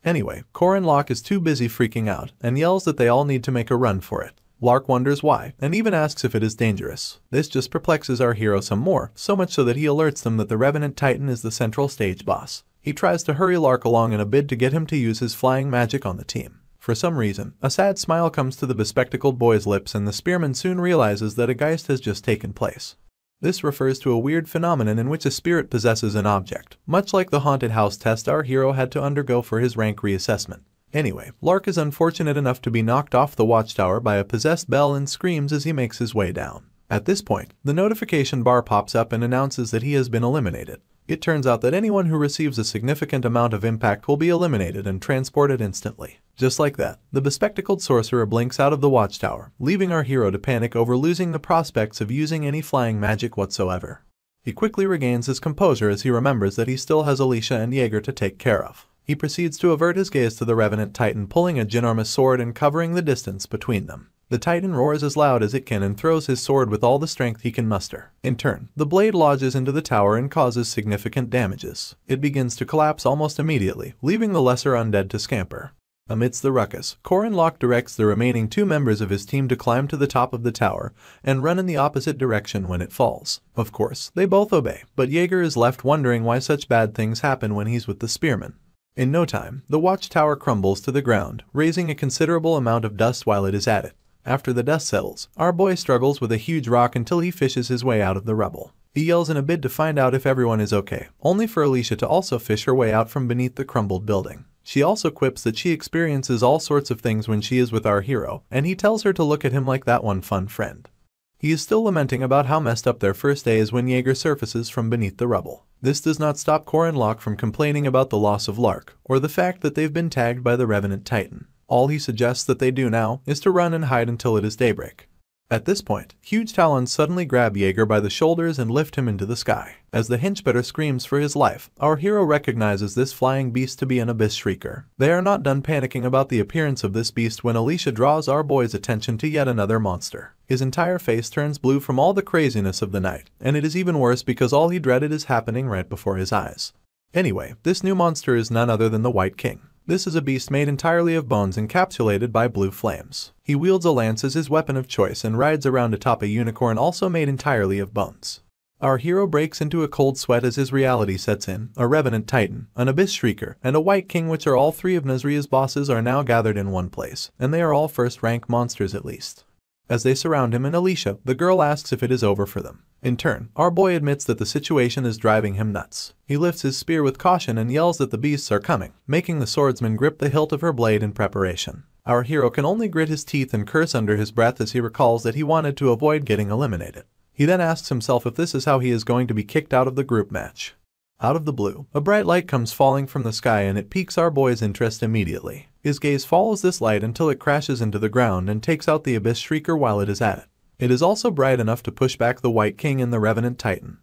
Anyway, Corin is too busy freaking out and yells that they all need to make a run for it. Lark wonders why, and even asks if it is dangerous. This just perplexes our hero some more, so much so that he alerts them that the Revenant Titan is the central stage boss. He tries to hurry Lark along in a bid to get him to use his flying magic on the team. For some reason, a sad smile comes to the bespectacled boy's lips and the spearman soon realizes that a geist has just taken place. This refers to a weird phenomenon in which a spirit possesses an object, much like the haunted house test our hero had to undergo for his rank reassessment. Anyway, Lark is unfortunate enough to be knocked off the watchtower by a possessed bell and screams as he makes his way down. At this point, the notification bar pops up and announces that he has been eliminated. It turns out that anyone who receives a significant amount of impact will be eliminated and transported instantly. Just like that, the bespectacled sorcerer blinks out of the watchtower, leaving our hero to panic over losing the prospects of using any flying magic whatsoever. He quickly regains his composure as he remembers that he still has Alicia and Jaeger to take care of. He proceeds to avert his gaze to the Revenant Titan pulling a ginormous sword and covering the distance between them. The Titan roars as loud as it can and throws his sword with all the strength he can muster. In turn, the blade lodges into the tower and causes significant damages. It begins to collapse almost immediately, leaving the lesser undead to scamper. Amidst the ruckus, Corin directs the remaining 2 members of his team to climb to the top of the tower and run in the opposite direction when it falls. Of course, they both obey, but Jaeger is left wondering why such bad things happen when he's with the spearman. In no time, the watchtower crumbles to the ground, raising a considerable amount of dust while it is at it. After the dust settles, our boy struggles with a huge rock until he fishes his way out of the rubble. He yells in a bid to find out if everyone is okay, only for Alicia to also fish her way out from beneath the crumbled building. She also quips that she experiences all sorts of things when she is with our hero, and he tells her to look at him like that one fun friend. He is still lamenting about how messed up their first day is when Jaeger surfaces from beneath the rubble. This does not stop Corin from complaining about the loss of Lark, or the fact that they've been tagged by the Revenant Titan. All he suggests that they do now is to run and hide until it is daybreak. At this point, huge talons suddenly grab Jaeger by the shoulders and lift him into the sky. As the henchbetter screams for his life, our hero recognizes this flying beast to be an abyss shrieker. They are not done panicking about the appearance of this beast when Alicia draws our boy's attention to yet another monster. His entire face turns blue from all the craziness of the night, and it is even worse because all he dreaded is happening right before his eyes. Anyway, this new monster is none other than the White King. This is a beast made entirely of bones encapsulated by blue flames. He wields a lance as his weapon of choice and rides around atop a unicorn also made entirely of bones. Our hero breaks into a cold sweat as his reality sets in. A revenant titan, an abyss shrieker, and a White King, which are all three of Nazria's bosses, are now gathered in one place, and they are all first-rank monsters at least. As they surround him and Alicia, the girl asks if it is over for them. In turn, our boy admits that the situation is driving him nuts. He lifts his spear with caution and yells that the beasts are coming, making the swordsman grip the hilt of her blade in preparation. Our hero can only grit his teeth and curse under his breath as he recalls that he wanted to avoid getting eliminated. He then asks himself if this is how he is going to be kicked out of the group match. Out of the blue, a bright light comes falling from the sky and it piques our boy's interest immediately. His gaze follows this light until it crashes into the ground and takes out the abyss shrieker while it is at it. It is also bright enough to push back the White King and the revenant titan.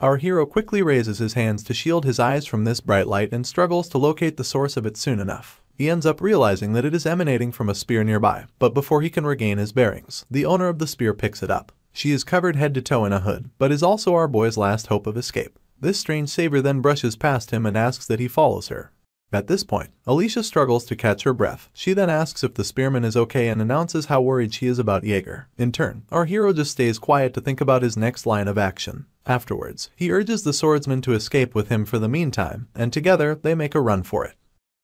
Our hero quickly raises his hands to shield his eyes from this bright light and struggles to locate the source of it soon enough. He ends up realizing that it is emanating from a spear nearby, but before he can regain his bearings, the owner of the spear picks it up. She is covered head to toe in a hood, but is also our boy's last hope of escape. This strange savior then brushes past him and asks that he follows her. At this point, Alicia struggles to catch her breath. She then asks if the spearman is okay and announces how worried she is about Jaeger. In turn, our hero just stays quiet to think about his next line of action. Afterwards, he urges the swordsman to escape with him for the meantime, and together they make a run for it.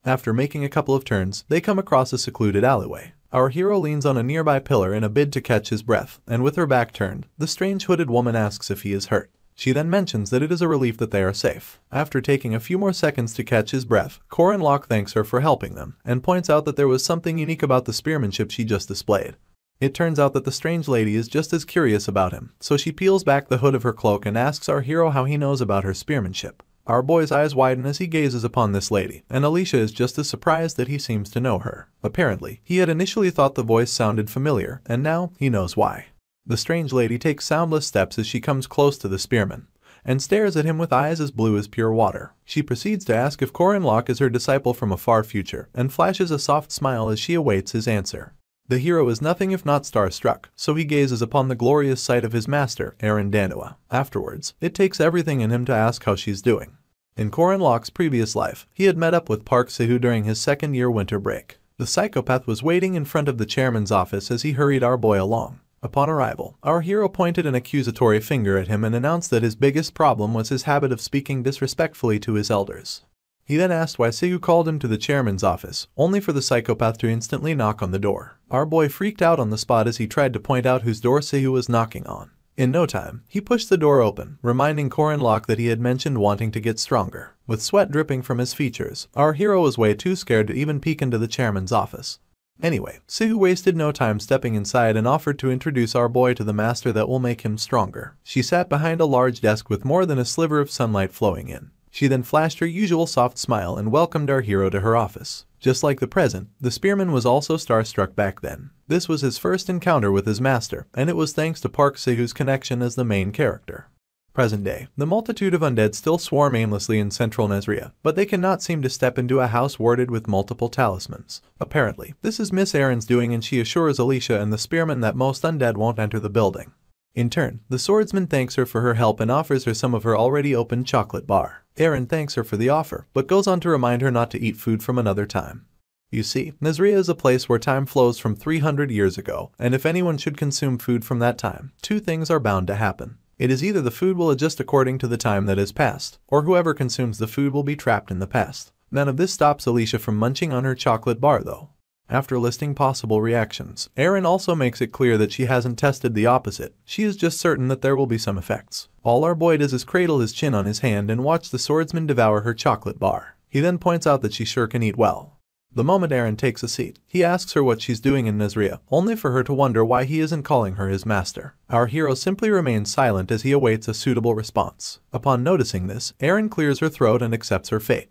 After making a couple of turns, they come across a secluded alleyway. Our hero leans on a nearby pillar in a bid to catch his breath, and with her back turned, the strange hooded woman asks if he is hurt. She then mentions that it is a relief that they are safe. After taking a few more seconds to catch his breath, Corin thanks her for helping them, and points out that there was something unique about the spearmanship she just displayed. It turns out that the strange lady is just as curious about him, so she peels back the hood of her cloak and asks our hero how he knows about her spearmanship. Our boy's eyes widen as he gazes upon this lady, and Alicia is just as surprised that he seems to know her. Apparently, he had initially thought the voice sounded familiar, and now he knows why. The strange lady takes soundless steps as she comes close to the spearman, and stares at him with eyes as blue as pure water. She proceeds to ask if Corin is her disciple from a far future, and flashes a soft smile as she awaits his answer. The hero is nothing if not starstruck, so he gazes upon the glorious sight of his master, Aaron Danua. Afterwards, it takes everything in him to ask how she's doing. In Corin previous life, he had met up with Park Sehu during his second-year winter break. The psychopath was waiting in front of the chairman's office as he hurried our boy along. Upon arrival, our hero pointed an accusatory finger at him and announced that his biggest problem was his habit of speaking disrespectfully to his elders. He then asked why Sehu called him to the chairman's office, only for the psychopath to instantly knock on the door. Our boy freaked out on the spot as he tried to point out whose door Sehu was knocking on. In no time, he pushed the door open, reminding Corin that he had mentioned wanting to get stronger. With sweat dripping from his features, our hero was way too scared to even peek into the chairman's office. Anyway, Sehu wasted no time stepping inside and offered to introduce our boy to the master that will make him stronger. She sat behind a large desk with more than a sliver of sunlight flowing in. She then flashed her usual soft smile and welcomed our hero to her office. Just like the present, the spearman was also starstruck back then. This was his first encounter with his master, and it was thanks to Park Sehu's connection as the main character. Present day, the multitude of undead still swarm aimlessly in central Nazria, but they cannot seem to step into a house warded with multiple talismans. Apparently, this is Miss Aaron's doing, and she assures Alicia and the spearman that most undead won't enter the building. In turn, the swordsman thanks her for her help and offers her some of her already opened chocolate bar. Aaron thanks her for the offer, but goes on to remind her not to eat food from another time. You see, Nazria is a place where time flows from 300 years ago, and if anyone should consume food from that time, two things are bound to happen. It is either the food will adjust according to the time that has passed, or whoever consumes the food will be trapped in the past. None of this stops Alicia from munching on her chocolate bar though. After listing possible reactions, Aaron also makes it clear that she hasn't tested the opposite. She is just certain that there will be some effects. All our boy does is cradle his chin on his hand and watch the swordsman devour her chocolate bar. He then points out that she sure can eat well. The moment Aaron takes a seat, he asks her what she's doing in Nazria, only for her to wonder why he isn't calling her his master. Our hero simply remains silent as he awaits a suitable response. Upon noticing this, Aaron clears her throat and accepts her fate.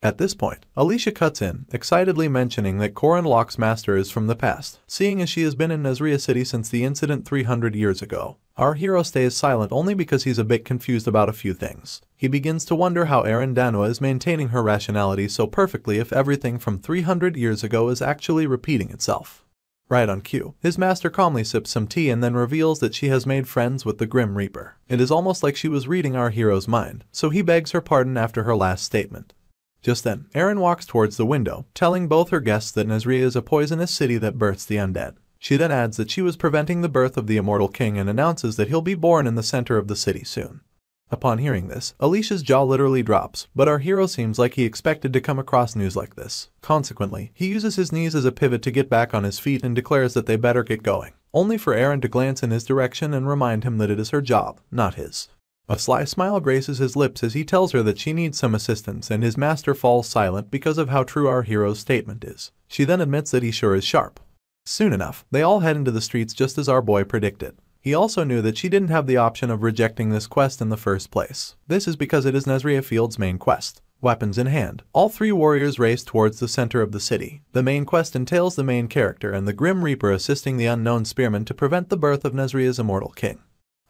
At this point, Alicia cuts in, excitedly mentioning that Corin Locke's master is from the past, seeing as she has been in Nazria City since the incident 300 years ago. Our hero stays silent only because he's a bit confused about a few things. He begins to wonder how Erin Danwa is maintaining her rationality so perfectly if everything from 300 years ago is actually repeating itself. Right on cue, his master calmly sips some tea and then reveals that she has made friends with the Grim Reaper. It is almost like she was reading our hero's mind, so he begs her pardon after her last statement. Just then, Erin walks towards the window, telling both her guests that Nazria is a poisonous city that births the undead. She then adds that she was preventing the birth of the immortal king and announces that he'll be born in the center of the city soon. Upon hearing this, Alicia's jaw literally drops, but our hero seems like he expected to come across news like this. Consequently, he uses his knees as a pivot to get back on his feet and declares that they better get going, only for Erin to glance in his direction and remind him that it is her job, not his. A sly smile graces his lips as he tells her that she needs some assistance, and his master falls silent because of how true our hero's statement is. She then admits that he sure is sharp. Soon enough, they all head into the streets just as our boy predicted. He also knew that she didn't have the option of rejecting this quest in the first place. This is because it is Nazria Field's main quest. Weapons in hand, all three warriors race towards the center of the city. The main quest entails the main character and the Grim Reaper assisting the unknown spearman to prevent the birth of Nazria's immortal king.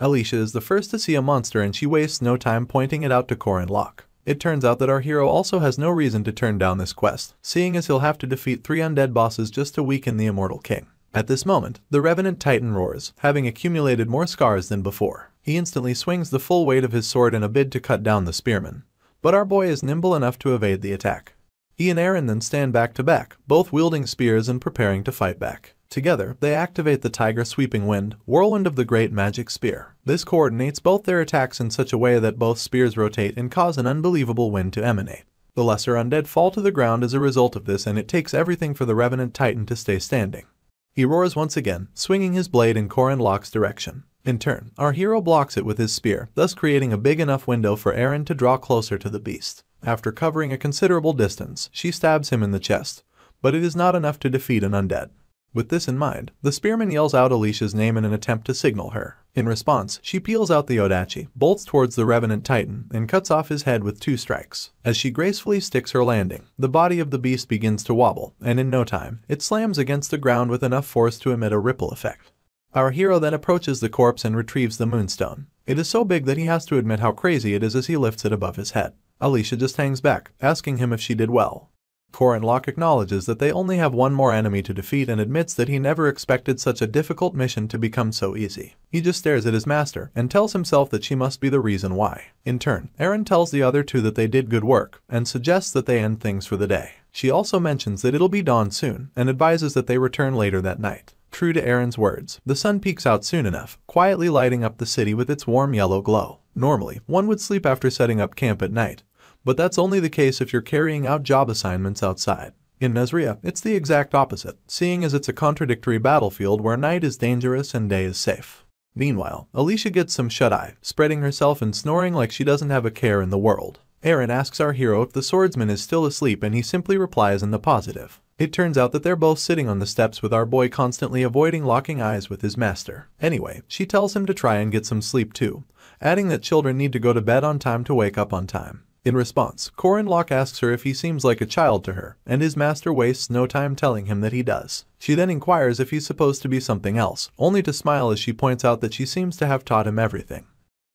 Alicia is the first to see a monster and she wastes no time pointing it out to Corin Locke. It turns out that our hero also has no reason to turn down this quest, seeing as he'll have to defeat 3 undead bosses just to weaken the immortal king. At this moment, the Revenant Titan roars, having accumulated more scars than before. He instantly swings the full weight of his sword in a bid to cut down the spearman, but our boy is nimble enough to evade the attack. He and Erin then stand back to back, both wielding spears and preparing to fight back. Together, they activate the Tiger Sweeping Wind, whirlwind of the Great Magic Spear. This coordinates both their attacks in such a way that both spears rotate and cause an unbelievable wind to emanate. The lesser undead fall to the ground as a result of this, and it takes everything for the Revenant Titan to stay standing. He roars once again, swinging his blade in Corin Locke's direction. In turn, our hero blocks it with his spear, thus creating a big enough window for Erin to draw closer to the beast. After covering a considerable distance, she stabs him in the chest, but it is not enough to defeat an undead. With this in mind, the spearman yells out Alicia's name in an attempt to signal her. In response, she peels out the Odachi, bolts towards the Revenant Titan, and cuts off his head with 2 strikes. As she gracefully sticks her landing, the body of the beast begins to wobble, and in no time, it slams against the ground with enough force to emit a ripple effect. Our hero then approaches the corpse and retrieves the moonstone. It is so big that he has to admit how crazy it is as he lifts it above his head. Alicia just hangs back, asking him if she did well. Corin Locke acknowledges that they only have one more enemy to defeat and admits that he never expected such a difficult mission to become so easy. He just stares at his master and tells himself that she must be the reason why. In turn, Erin tells the other two that they did good work and suggests that they end things for the day. She also mentions that it'll be dawn soon and advises that they return later that night. True to Erin's words, the sun peeks out soon enough, quietly lighting up the city with its warm yellow glow. Normally, one would sleep after setting up camp at night, but that's only the case if you're carrying out job assignments outside. In Nazria, it's the exact opposite, seeing as it's a contradictory battlefield where night is dangerous and day is safe. Meanwhile, Alicia gets some shut-eye, spreading herself and snoring like she doesn't have a care in the world. Erin asks our hero if the swordsman is still asleep and he simply replies in the positive. It turns out that they're both sitting on the steps with our boy constantly avoiding locking eyes with his master. Anyway, she tells him to try and get some sleep too, adding that children need to go to bed on time to wake up on time. In response, Corin Locke asks her if he seems like a child to her, and his master wastes no time telling him that he does. She then inquires if he's supposed to be something else, only to smile as she points out that she seems to have taught him everything.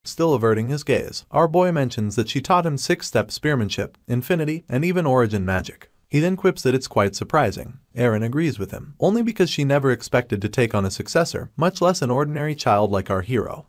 Still averting his gaze, our boy mentions that she taught him 6-step spearmanship, infinity, and even origin magic. He then quips that it's quite surprising. Erin agrees with him, only because she never expected to take on a successor, much less an ordinary child like our hero.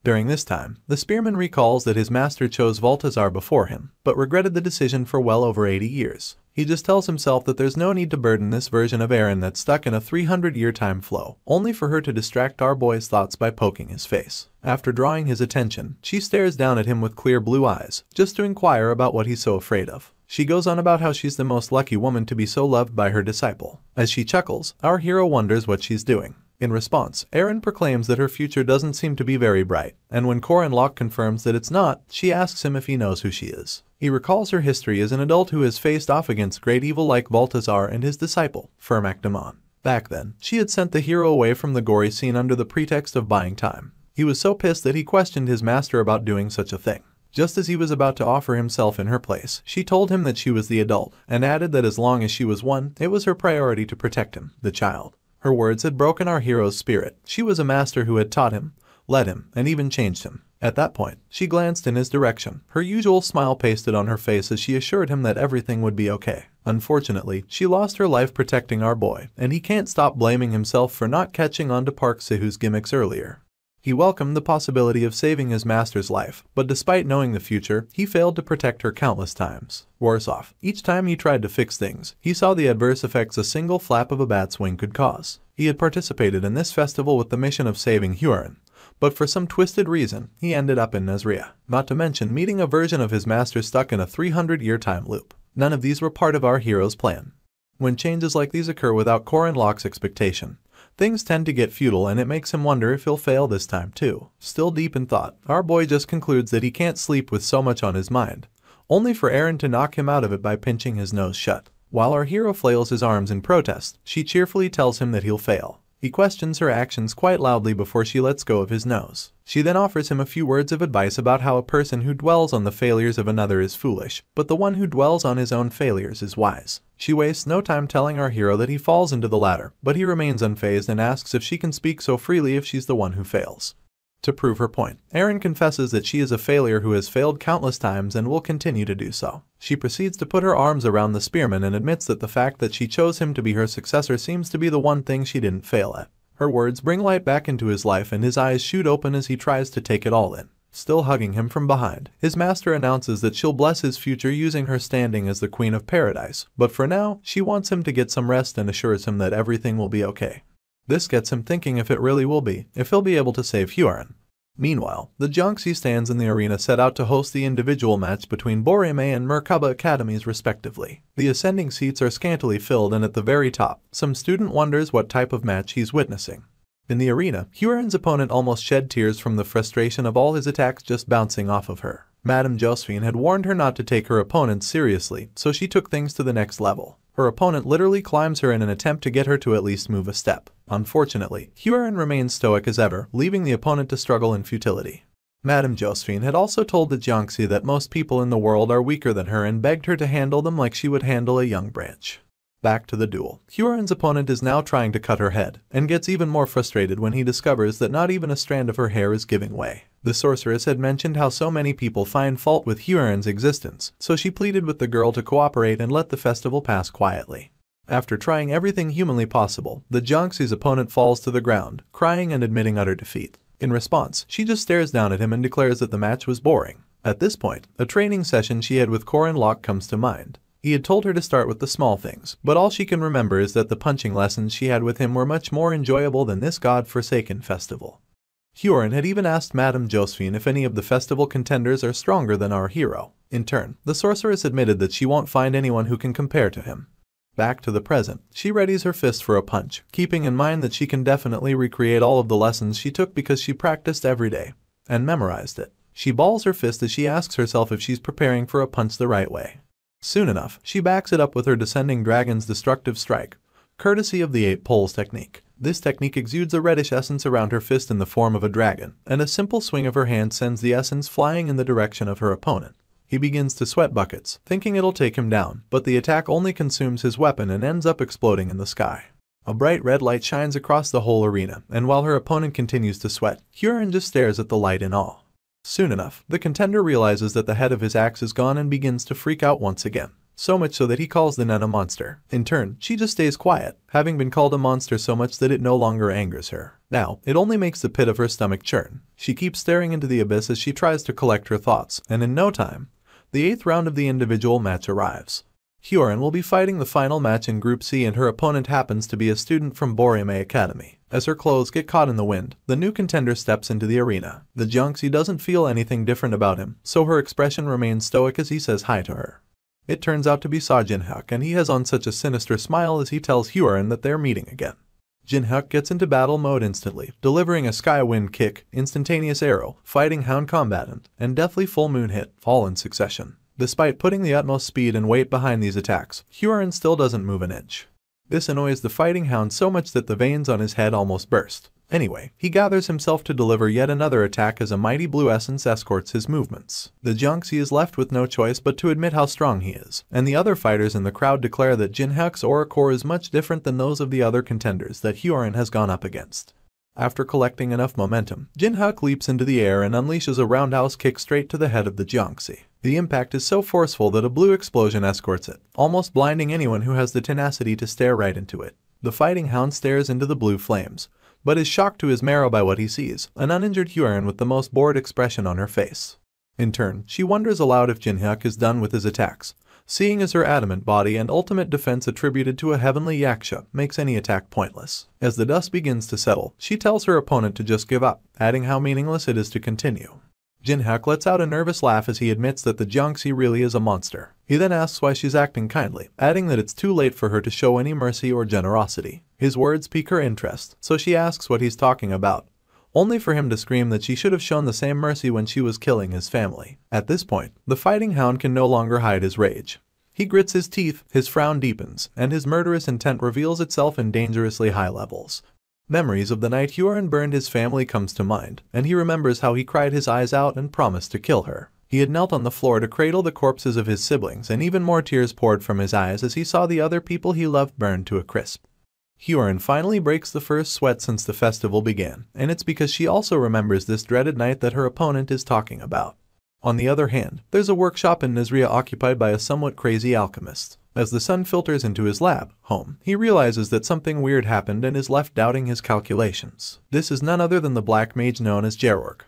During this time, the spearman recalls that his master chose Balthazar before him, but regretted the decision for well over 80 years. He just tells himself that there's no need to burden this version of Erin that's stuck in a 300-year time flow, only for her to distract our boy's thoughts by poking his face. After drawing his attention, she stares down at him with clear blue eyes, just to inquire about what he's so afraid of. She goes on about how she's the most lucky woman to be so loved by her disciple. As she chuckles, our hero wonders what she's doing. In response, Erin proclaims that her future doesn't seem to be very bright, and when Corin Locke confirms that it's not, she asks him if he knows who she is. He recalls her history as an adult who has faced off against great evil like Balthazar and his disciple, Firmak Damon. Back then, she had sent the hero away from the gory scene under the pretext of buying time. He was so pissed that he questioned his master about doing such a thing. Just as he was about to offer himself in her place, she told him that she was the adult, and added that as long as she was one, it was her priority to protect him, the child. Her words had broken our hero's spirit. She was a master who had taught him, led him, and even changed him. At that point, she glanced in his direction, her usual smile pasted on her face as she assured him that everything would be okay. Unfortunately, she lost her life protecting our boy, and he can't stop blaming himself for not catching on to Park Sihu's gimmicks earlier. He welcomed the possibility of saving his master's life, but despite knowing the future, he failed to protect her countless times. Worse off, each time he tried to fix things, he saw the adverse effects a single flap of a bat's wing could cause. He had participated in this festival with the mission of saving Huron, but for some twisted reason, he ended up in Nazria, not to mention meeting a version of his master stuck in a 300-year time loop. None of these were part of our hero's plan. When changes like these occur without Corin Locke's expectation, things tend to get futile, and it makes him wonder if he'll fail this time too. Still deep in thought, our boy just concludes that he can't sleep with so much on his mind, only for Aaron to knock him out of it by pinching his nose shut. While our hero flails his arms in protest, she cheerfully tells him that he'll fail. He questions her actions quite loudly before she lets go of his nose. She then offers him a few words of advice about how a person who dwells on the failures of another is foolish, but the one who dwells on his own failures is wise. She wastes no time telling our hero that he falls into the latter, but he remains unfazed and asks if she can speak so freely if she's the one who fails. To prove her point, Erin confesses that she is a failure who has failed countless times and will continue to do so. She proceeds to put her arms around the spearman and admits that the fact that she chose him to be her successor seems to be the one thing she didn't fail at. Her words bring light back into his life and his eyes shoot open as he tries to take it all in. Still hugging him from behind, his master announces that she'll bless his future using her standing as the Queen of Paradise, but for now, she wants him to get some rest and assures him that everything will be okay. This gets him thinking if it really will be, if he'll be able to save Huron. Meanwhile, the Jonxi stands in the arena set out to host the individual match between Borime and Merkaba academies respectively. The ascending seats are scantily filled, and at the very top, some student wonders what type of match he's witnessing. In the arena, Huron's opponent almost shed tears from the frustration of all his attacks just bouncing off of her. Madame Josephine had warned her not to take her opponent seriously, so she took things to the next level. Her opponent literally climbs her in an attempt to get her to at least move a step. Unfortunately, Huron remains stoic as ever, leaving the opponent to struggle in futility. Madame Josephine had also told the Jiangxi that most people in the world are weaker than her and begged her to handle them like she would handle a young branch. Back to the duel. Huron's opponent is now trying to cut her head, and gets even more frustrated when he discovers that not even a strand of her hair is giving way. The sorceress had mentioned how so many people find fault with Huron's existence, so she pleaded with the girl to cooperate and let the festival pass quietly. After trying everything humanly possible, the Jiangxi's opponent falls to the ground, crying and admitting utter defeat. In response, she just stares down at him and declares that the match was boring. At this point, a training session she had with Corin Locke comes to mind. He had told her to start with the small things, but all she can remember is that the punching lessons she had with him were much more enjoyable than this god-forsaken festival. Huron had even asked Madame Josephine if any of the festival contenders are stronger than our hero. In turn, the sorceress admitted that she won't find anyone who can compare to him. Back to the present, she readies her fist for a punch, keeping in mind that she can definitely recreate all of the lessons she took because she practiced every day and memorized it. She balls her fist as she asks herself if she's preparing for a punch the right way. Soon enough, she backs it up with her Descending Dragon's Destructive Strike, courtesy of the 8 Poles technique. This technique exudes a reddish essence around her fist in the form of a dragon, and a simple swing of her hand sends the essence flying in the direction of her opponent. He begins to sweat buckets, thinking it'll take him down, but the attack only consumes his weapon and ends up exploding in the sky. A bright red light shines across the whole arena, and while her opponent continues to sweat, Huron just stares at the light in awe. Soon enough, the contender realizes that the head of his axe is gone and begins to freak out once again. So much so that he calls the nun a monster. In turn, she just stays quiet, having been called a monster so much that it no longer angers her. Now, it only makes the pit of her stomach churn. She keeps staring into the abyss as she tries to collect her thoughts, and in no time, the 8th round of the individual match arrives. Huron will be fighting the final match in Group C, and her opponent happens to be a student from Borime Academy. As her clothes get caught in the wind, the new contender steps into the arena. The Jiangxi doesn't feel anything different about him, so her expression remains stoic as he says hi to her. It turns out to be Sa Jinhyuk, and he has on such a sinister smile as he tells Huron that they're meeting again. Jinhyuk gets into battle mode instantly, delivering a sky wind kick, instantaneous arrow, fighting hound combatant, and deathly full moon hit, all in succession. Despite putting the utmost speed and weight behind these attacks, Huron still doesn't move an inch. This annoys the fighting hound so much that the veins on his head almost burst. Anyway, he gathers himself to deliver yet another attack as a mighty blue essence escorts his movements. The Junxi is left with no choice but to admit how strong he is, and the other fighters in the crowd declare that Jinhyuk's aura core is much different than those of the other contenders that Hyorin has gone up against. After collecting enough momentum, Jinhyuk leaps into the air and unleashes a roundhouse kick straight to the head of the Junxi. The impact is so forceful that a blue explosion escorts it, almost blinding anyone who has the tenacity to stare right into it. The fighting hound stares into the blue flames, but is shocked to his marrow by what he sees, an uninjured Hyorin with the most bored expression on her face. In turn, she wonders aloud if Jinhyuk is done with his attacks, seeing as her adamant body and ultimate defense attributed to a heavenly yaksha makes any attack pointless. As the dust begins to settle, she tells her opponent to just give up, adding how meaningless it is to continue. Jinhyuk lets out a nervous laugh as he admits that the Junxi really is a monster. He then asks why she's acting kindly, adding that it's too late for her to show any mercy or generosity. His words pique her interest, so she asks what he's talking about, only for him to scream that she should have shown the same mercy when she was killing his family. At this point, the fighting hound can no longer hide his rage. He grits his teeth, his frown deepens, and his murderous intent reveals itself in dangerously high levels. Memories of the night Hyorin burned his family comes to mind, and he remembers how he cried his eyes out and promised to kill her. He had knelt on the floor to cradle the corpses of his siblings, and even more tears poured from his eyes as he saw the other people he loved burned to a crisp. Hyorin finally breaks the first sweat since the festival began, and it's because she also remembers this dreaded night that her opponent is talking about. On the other hand, there's a workshop in Nazria occupied by a somewhat crazy alchemist. As the sun filters into his lab home, he realizes that something weird happened and is left doubting his calculations. This is none other than the black mage known as Jerorg.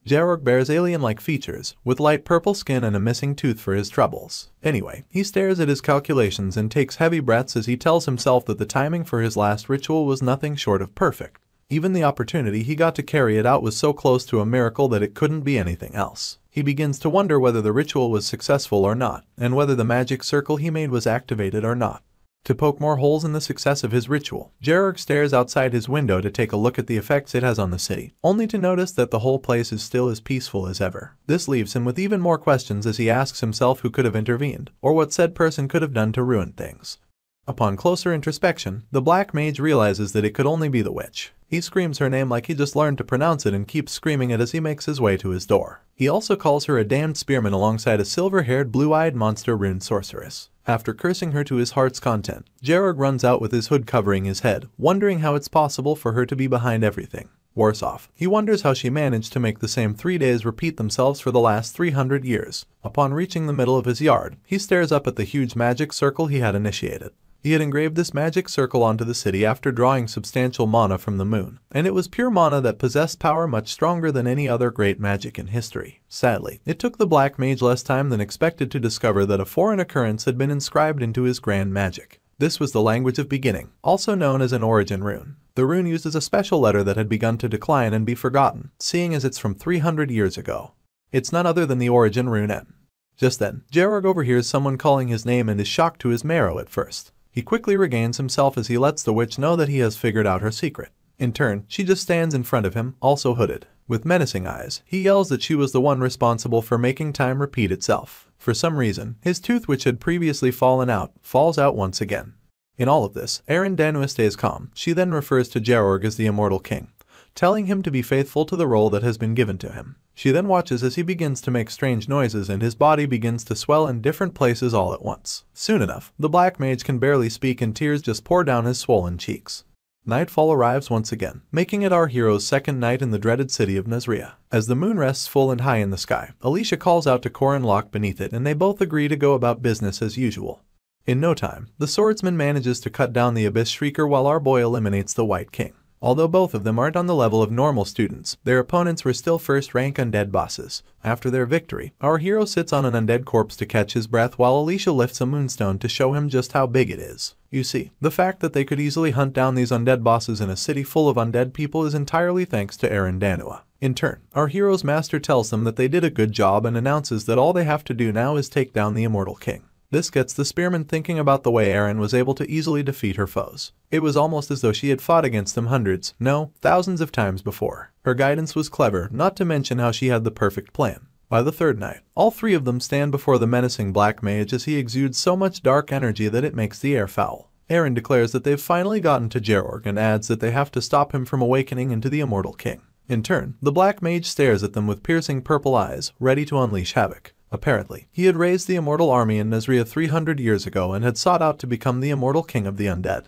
Jerorg bears alien-like features, with light purple skin and a missing tooth for his troubles. Anyway, he stares at his calculations and takes heavy breaths as he tells himself that the timing for his last ritual was nothing short of perfect. Even the opportunity he got to carry it out was so close to a miracle that it couldn't be anything else. He begins to wonder whether the ritual was successful or not, and whether the magic circle he made was activated or not. To poke more holes in the success of his ritual, Jerorg stares outside his window to take a look at the effects it has on the city, only to notice that the whole place is still as peaceful as ever. This leaves him with even more questions as he asks himself who could have intervened, or what said person could have done to ruin things. Upon closer introspection, the black mage realizes that it could only be the witch. He screams her name like he just learned to pronounce it and keeps screaming it as he makes his way to his door. He also calls her a damned spearman alongside a silver-haired, blue-eyed monster rune sorceress. After cursing her to his heart's content, Jerorg runs out with his hood covering his head, wondering how it's possible for her to be behind everything. Worse off, he wonders how she managed to make the same 3 days repeat themselves for the last 300 years. Upon reaching the middle of his yard, he stares up at the huge magic circle he had initiated. He had engraved this magic circle onto the city after drawing substantial mana from the moon, and it was pure mana that possessed power much stronger than any other great magic in history. Sadly, it took the black mage less time than expected to discover that a foreign occurrence had been inscribed into his grand magic. This was the language of beginning, also known as an origin rune. The rune uses a special letter that had begun to decline and be forgotten, seeing as it's from 300 years ago. It's none other than the origin rune N. Just then, Jerorg overhears someone calling his name and is shocked to his marrow at first. He quickly regains himself as he lets the witch know that he has figured out her secret. In turn, she just stands in front of him, also hooded. With menacing eyes, he yells that she was the one responsible for making time repeat itself. For some reason, his tooth which had previously fallen out, falls out once again. In all of this, Danua stays calm. She then refers to Jerorg as the immortal king, telling him to be faithful to the role that has been given to him. She then watches as he begins to make strange noises and his body begins to swell in different places all at once. Soon enough, the black mage can barely speak and tears just pour down his swollen cheeks. Nightfall arrives once again, making it our hero's second night in the dreaded city of Nazria. As the moon rests full and high in the sky, Alicia calls out to Corin locked beneath it and they both agree to go about business as usual. In no time, the swordsman manages to cut down the Abyss Shrieker while our boy eliminates the White King. Although both of them aren't on the level of normal students, their opponents were still first-rank undead bosses. After their victory, our hero sits on an undead corpse to catch his breath while Alicia lifts a moonstone to show him just how big it is. You see, the fact that they could easily hunt down these undead bosses in a city full of undead people is entirely thanks to Danua. In turn, our hero's master tells them that they did a good job and announces that all they have to do now is take down the immortal king. This gets the spearman thinking about the way Erin was able to easily defeat her foes. It was almost as though she had fought against them hundreds, no, thousands of times before. Her guidance was clever, not to mention how she had the perfect plan. By the third night, all three of them stand before the menacing black mage as he exudes so much dark energy that it makes the air foul. Eren declares that they've finally gotten to Georg and adds that they have to stop him from awakening into the Immortal King. In turn, the Black Mage stares at them with piercing purple eyes, ready to unleash havoc. Apparently, he had raised the Immortal Army in Nazria 300 years ago and had sought out to become the Immortal King of the Undead.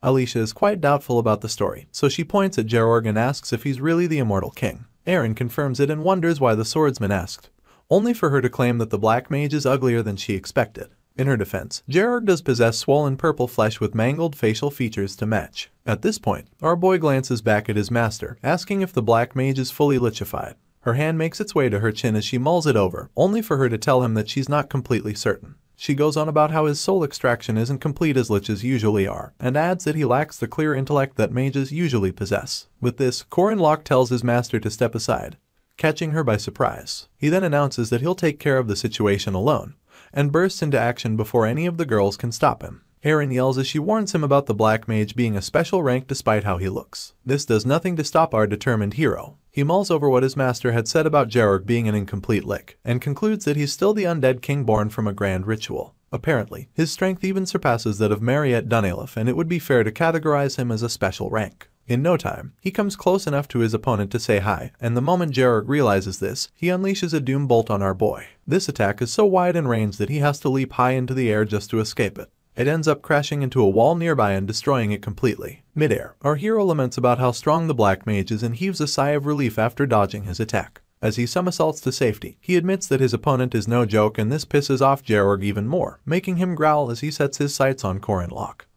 Alicia is quite doubtful about the story, so she points at Georg and asks if he's really the Immortal King. Eren confirms it and wonders why the swordsman asked, only for her to claim that the Black Mage is uglier than she expected. In her defense, Georg does possess swollen purple flesh with mangled facial features to match. At this point, our boy glances back at his master, asking if the Black Mage is fully lichified. Her hand makes its way to her chin as she mulls it over, only for her to tell him that she's not completely certain. She goes on about how his soul extraction isn't complete as liches usually are, and adds that he lacks the clear intellect that mages usually possess. With this, Corin tells his master to step aside, catching her by surprise. He then announces that he'll take care of the situation alone, and bursts into action before any of the girls can stop him. Eren yells as she warns him about the Black Mage being a special rank despite how he looks. This does nothing to stop our determined hero. He mulls over what his master had said about Georg being an incomplete lick, and concludes that he's still the undead king born from a grand ritual. Apparently, his strength even surpasses that of Mariette Dunalef, and it would be fair to categorize him as a special rank. In no time, he comes close enough to his opponent to say hi, and the moment Georg realizes this, he unleashes a doom bolt on our boy. This attack is so wide in range that he has to leap high into the air just to escape it. It ends up crashing into a wall nearby and destroying it completely. Mid-air, our hero laments about how strong the Black Mage is and heaves a sigh of relief after dodging his attack. As he somersaults to safety, he admits that his opponent is no joke, and this pisses off Georg even more, making him growl as he sets his sights on Corin.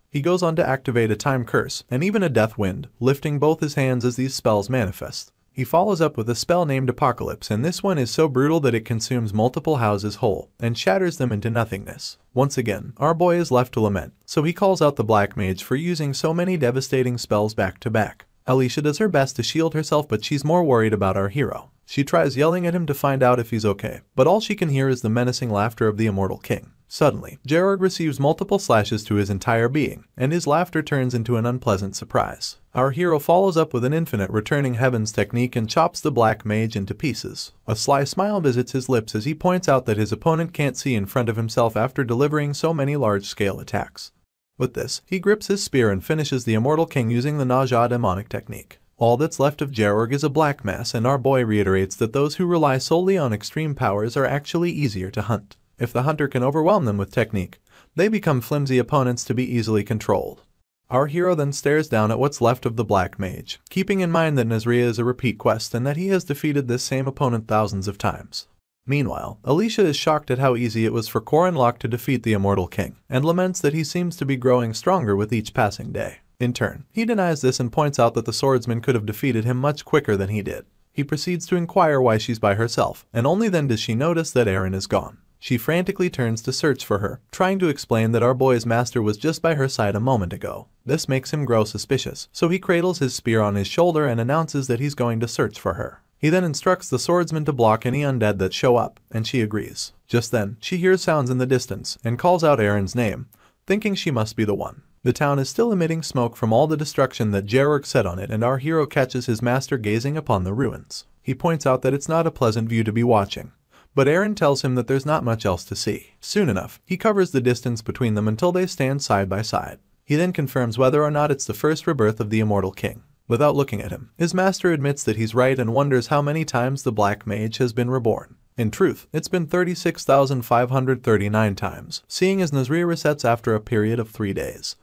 He goes on to activate a time curse and even a death wind, lifting both his hands as these spells manifest. He follows up with a spell named Apocalypse, and this one is so brutal that it consumes multiple houses whole and shatters them into nothingness. Once again, our boy is left to lament, so he calls out the Black Mage for using so many devastating spells back to back. Alicia does her best to shield herself, but she's more worried about our hero. She tries yelling at him to find out if he's okay, but all she can hear is the menacing laughter of the Immortal King. Suddenly, Georg receives multiple slashes to his entire being, and his laughter turns into an unpleasant surprise. Our hero follows up with an infinite returning heavens technique and chops the Black Mage into pieces. A sly smile visits his lips as he points out that his opponent can't see in front of himself after delivering so many large-scale attacks. With this, he grips his spear and finishes the Immortal King using the Naja demonic technique. All that's left of Georg is a black mass, and our boy reiterates that those who rely solely on extreme powers are actually easier to hunt. If the hunter can overwhelm them with technique, they become flimsy opponents to be easily controlled. Our hero then stares down at what's left of the Black Mage, keeping in mind that Nazria is a repeat quest and that he has defeated this same opponent thousands of times. Meanwhile, Alicia is shocked at how easy it was for Corin to defeat the Immortal King, and laments that he seems to be growing stronger with each passing day. In turn, he denies this and points out that the swordsman could have defeated him much quicker than he did. He proceeds to inquire why she's by herself, and only then does she notice that Eren is gone. She frantically turns to search for her, trying to explain that our boy's master was just by her side a moment ago. This makes him grow suspicious, so he cradles his spear on his shoulder and announces that he's going to search for her. He then instructs the swordsman to block any undead that show up, and she agrees. Just then, she hears sounds in the distance and calls out Eren's name, thinking she must be the one. The town is still emitting smoke from all the destruction that Georg set on it, and our hero catches his master gazing upon the ruins. He points out that it's not a pleasant view to be watching, but Eren tells him that there's not much else to see. Soon enough, he covers the distance between them until they stand side by side. He then confirms whether or not it's the first rebirth of the Immortal King. Without looking at him, his master admits that he's right and wonders how many times the Black Mage has been reborn. In truth, it's been 36,539 times, seeing as Nazria resets after a period of 3 days.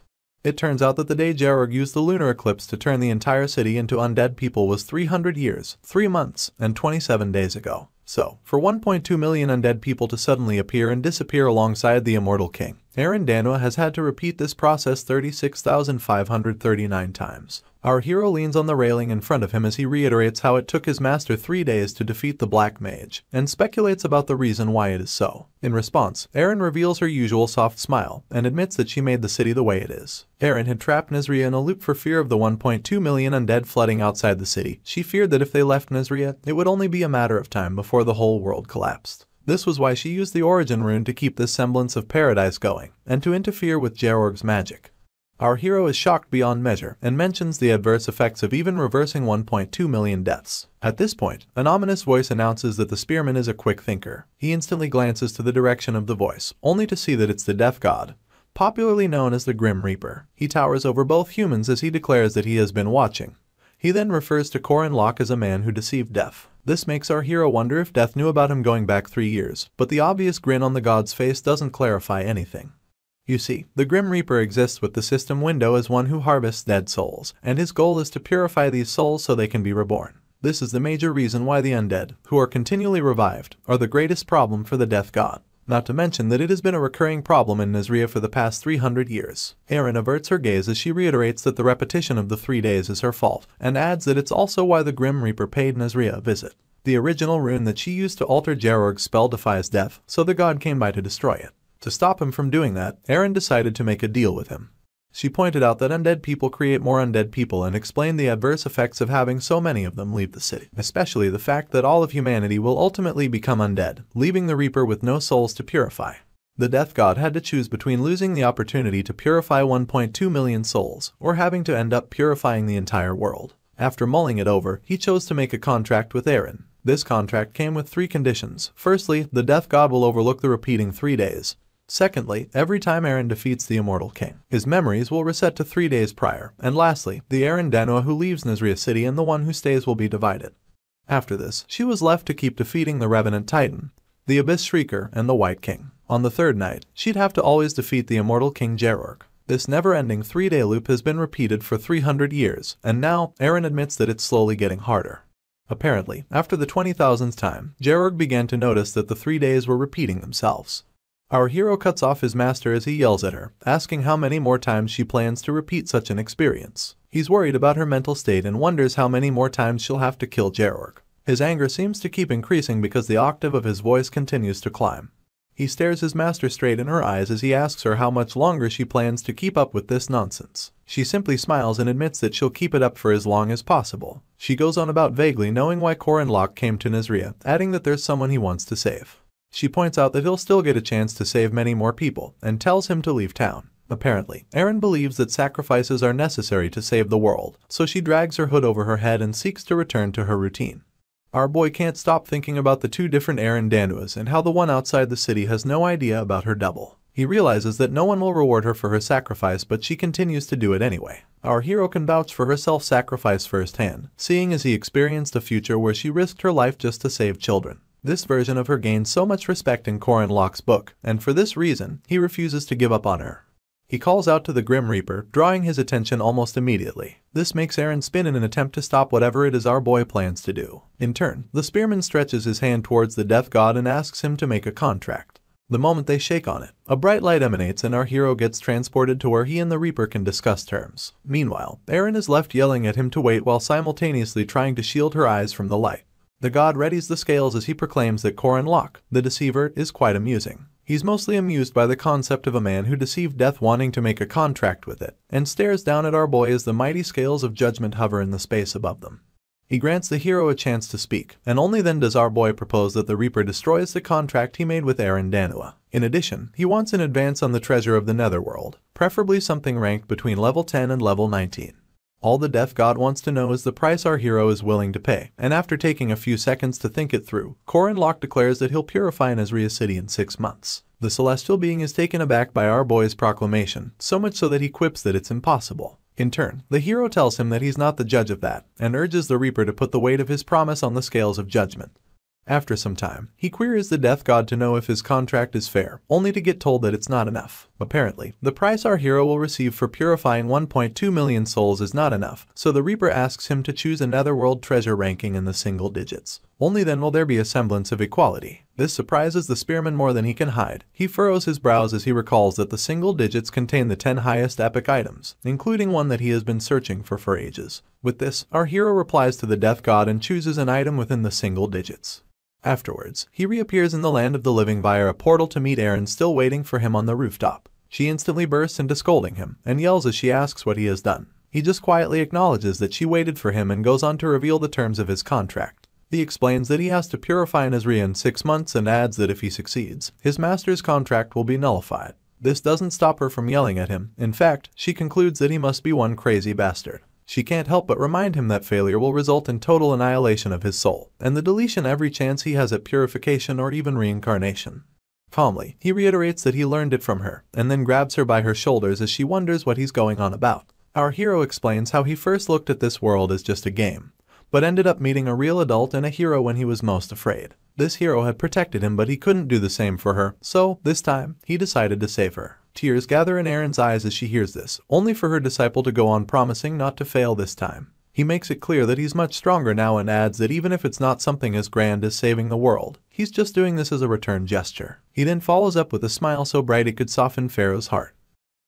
It turns out that the day Georg used the lunar eclipse to turn the entire city into undead people was 300 years, 3 months, and 27 days ago. So, for 1.2 million undead people to suddenly appear and disappear alongside the Immortal King, Eren Danwa has had to repeat this process 36,539 times. Our hero leans on the railing in front of him as he reiterates how it took his master 3 days to defeat the Black Mage, and speculates about the reason why it is so. In response, Eren reveals her usual soft smile, and admits that she made the city the way it is. Eren had trapped Nazria in a loop for fear of the 1.2 million undead flooding outside the city. She feared that if they left Nazria, it would only be a matter of time before the whole world collapsed. This was why she used the origin rune to keep this semblance of paradise going, and to interfere with Georg's magic. Our hero is shocked beyond measure, and mentions the adverse effects of even reversing 1.2 million deaths. At this point, an ominous voice announces that the spearman is a quick thinker. He instantly glances to the direction of the voice, only to see that it's the death god, popularly known as the Grim Reaper. He towers over both humans as he declares that he has been watching. He then refers to Corin as a man who deceived Death. This makes our hero wonder if Death knew about him going back 3 years, but the obvious grin on the god's face doesn't clarify anything. You see, the Grim Reaper exists with the system window as one who harvests dead souls, and his goal is to purify these souls so they can be reborn. This is the major reason why the undead, who are continually revived, are the greatest problem for the Death God. Not to mention that it has been a recurring problem in Nazria for the past 300 years. Erin averts her gaze as she reiterates that the repetition of the 3 days is her fault, and adds that it's also why the Grim Reaper paid Nazria a visit. The original rune that she used to alter Gerorg's spell defies death, so the god came by to destroy it. To stop him from doing that, Erin decided to make a deal with him. She pointed out that undead people create more undead people and explained the adverse effects of having so many of them leave the city, especially the fact that all of humanity will ultimately become undead, leaving the Reaper with no souls to purify. The Death God had to choose between losing the opportunity to purify 1.2 million souls, or having to end up purifying the entire world. After mulling it over, he chose to make a contract with Erin. This contract came with 3 conditions. Firstly, the Death God will overlook the repeating 3 days. Secondly, every time Erin defeats the Immortal King, his memories will reset to 3 days prior. And lastly, the Erin Danua who leaves Nazria City and the one who stays will be divided. After this, she was left to keep defeating the Revenant Titan, the Abyss Shrieker, and the White King. On the 3rd night, she'd have to always defeat the Immortal King Gerorg. This never-ending 3-day loop has been repeated for 300 years, and now, Erin admits that it's slowly getting harder. Apparently, after the 20,000th time, Gerorg began to notice that the 3 days were repeating themselves. Our hero cuts off his master as he yells at her, asking how many more times she plans to repeat such an experience. He's worried about her mental state and wonders how many more times she'll have to kill Gerorg. His anger seems to keep increasing because the octave of his voice continues to climb. He stares his master straight in her eyes as he asks her how much longer she plans to keep up with this nonsense. She simply smiles and admits that she'll keep it up for as long as possible. She goes on about vaguely knowing why Corin came to Nazria, adding that there's someone he wants to save. She points out that he'll still get a chance to save many more people, and tells him to leave town. Apparently, Erin believes that sacrifices are necessary to save the world, so she drags her hood over her head and seeks to return to her routine. Our boy can't stop thinking about the 2 different Erin Danuas and how the one outside the city has no idea about her double. He realizes that no one will reward her for her sacrifice, but she continues to do it anyway. Our hero can vouch for her self-sacrifice firsthand, seeing as he experienced a future where she risked her life just to save children. This version of her gained so much respect in Corin book, and for this reason, he refuses to give up on her. He calls out to the Grim Reaper, drawing his attention almost immediately. This makes Erin spin in an attempt to stop whatever it is our boy plans to do. In turn, the spearman stretches his hand towards the Death God and asks him to make a contract. The moment they shake on it, a bright light emanates and our hero gets transported to where he and the Reaper can discuss terms. Meanwhile, Erin is left yelling at him to wait while simultaneously trying to shield her eyes from the light. The god readies the scales as he proclaims that Corin, the deceiver, is quite amusing. He's mostly amused by the concept of a man who deceived death wanting to make a contract with it, and stares down at our boy as the mighty scales of judgment hover in the space above them. He grants the hero a chance to speak, and only then does our boy propose that the Reaper destroys the contract he made with Erin Danua. In addition, he wants an advance on the treasure of the Netherworld, preferably something ranked between level 10 and level 19. All the Death God wants to know is the price our hero is willing to pay, and after taking a few seconds to think it through, Corin declares that he'll purify Nazria City in 6 months. The celestial being is taken aback by our boy's proclamation, so much so that he quips that it's impossible. In turn, the hero tells him that he's not the judge of that, and urges the Reaper to put the weight of his promise on the scales of judgment. After some time, he queries the Death God to know if his contract is fair, only to get told that it's not enough. Apparently, the price our hero will receive for purifying 1.2 million souls is not enough, so the Reaper asks him to choose a netherworld treasure ranking in the single digits. Only then will there be a semblance of equality. This surprises the spearman more than he can hide. He furrows his brows as he recalls that the single digits contain the 10 highest epic items, including one that he has been searching for ages. With this, our hero replies to the Death God and chooses an item within the single digits. Afterwards, he reappears in the land of the living via a portal to meet Erin still waiting for him on the rooftop. She instantly bursts into scolding him, and yells as she asks what he has done. He just quietly acknowledges that she waited for him and goes on to reveal the terms of his contract. He explains that he has to purify Nazria in 6 months and adds that if he succeeds, his master's contract will be nullified. This doesn't stop her from yelling at him. In fact, she concludes that he must be one crazy bastard. She can't help but remind him that failure will result in total annihilation of his soul, and the deletion every chance he has at purification or even reincarnation. Calmly, he reiterates that he learned it from her, and then grabs her by her shoulders as she wonders what he's going on about. Our hero explains how he first looked at this world as just a game, but ended up meeting a real adult and a hero when he was most afraid. This hero had protected him, but he couldn't do the same for her, so, this time, he decided to save her. Tears gather in Erin's eyes as she hears this, only for her disciple to go on promising not to fail this time. He makes it clear that he's much stronger now and adds that even if it's not something as grand as saving the world, he's just doing this as a return gesture. He then follows up with a smile so bright it could soften Pharaoh's heart.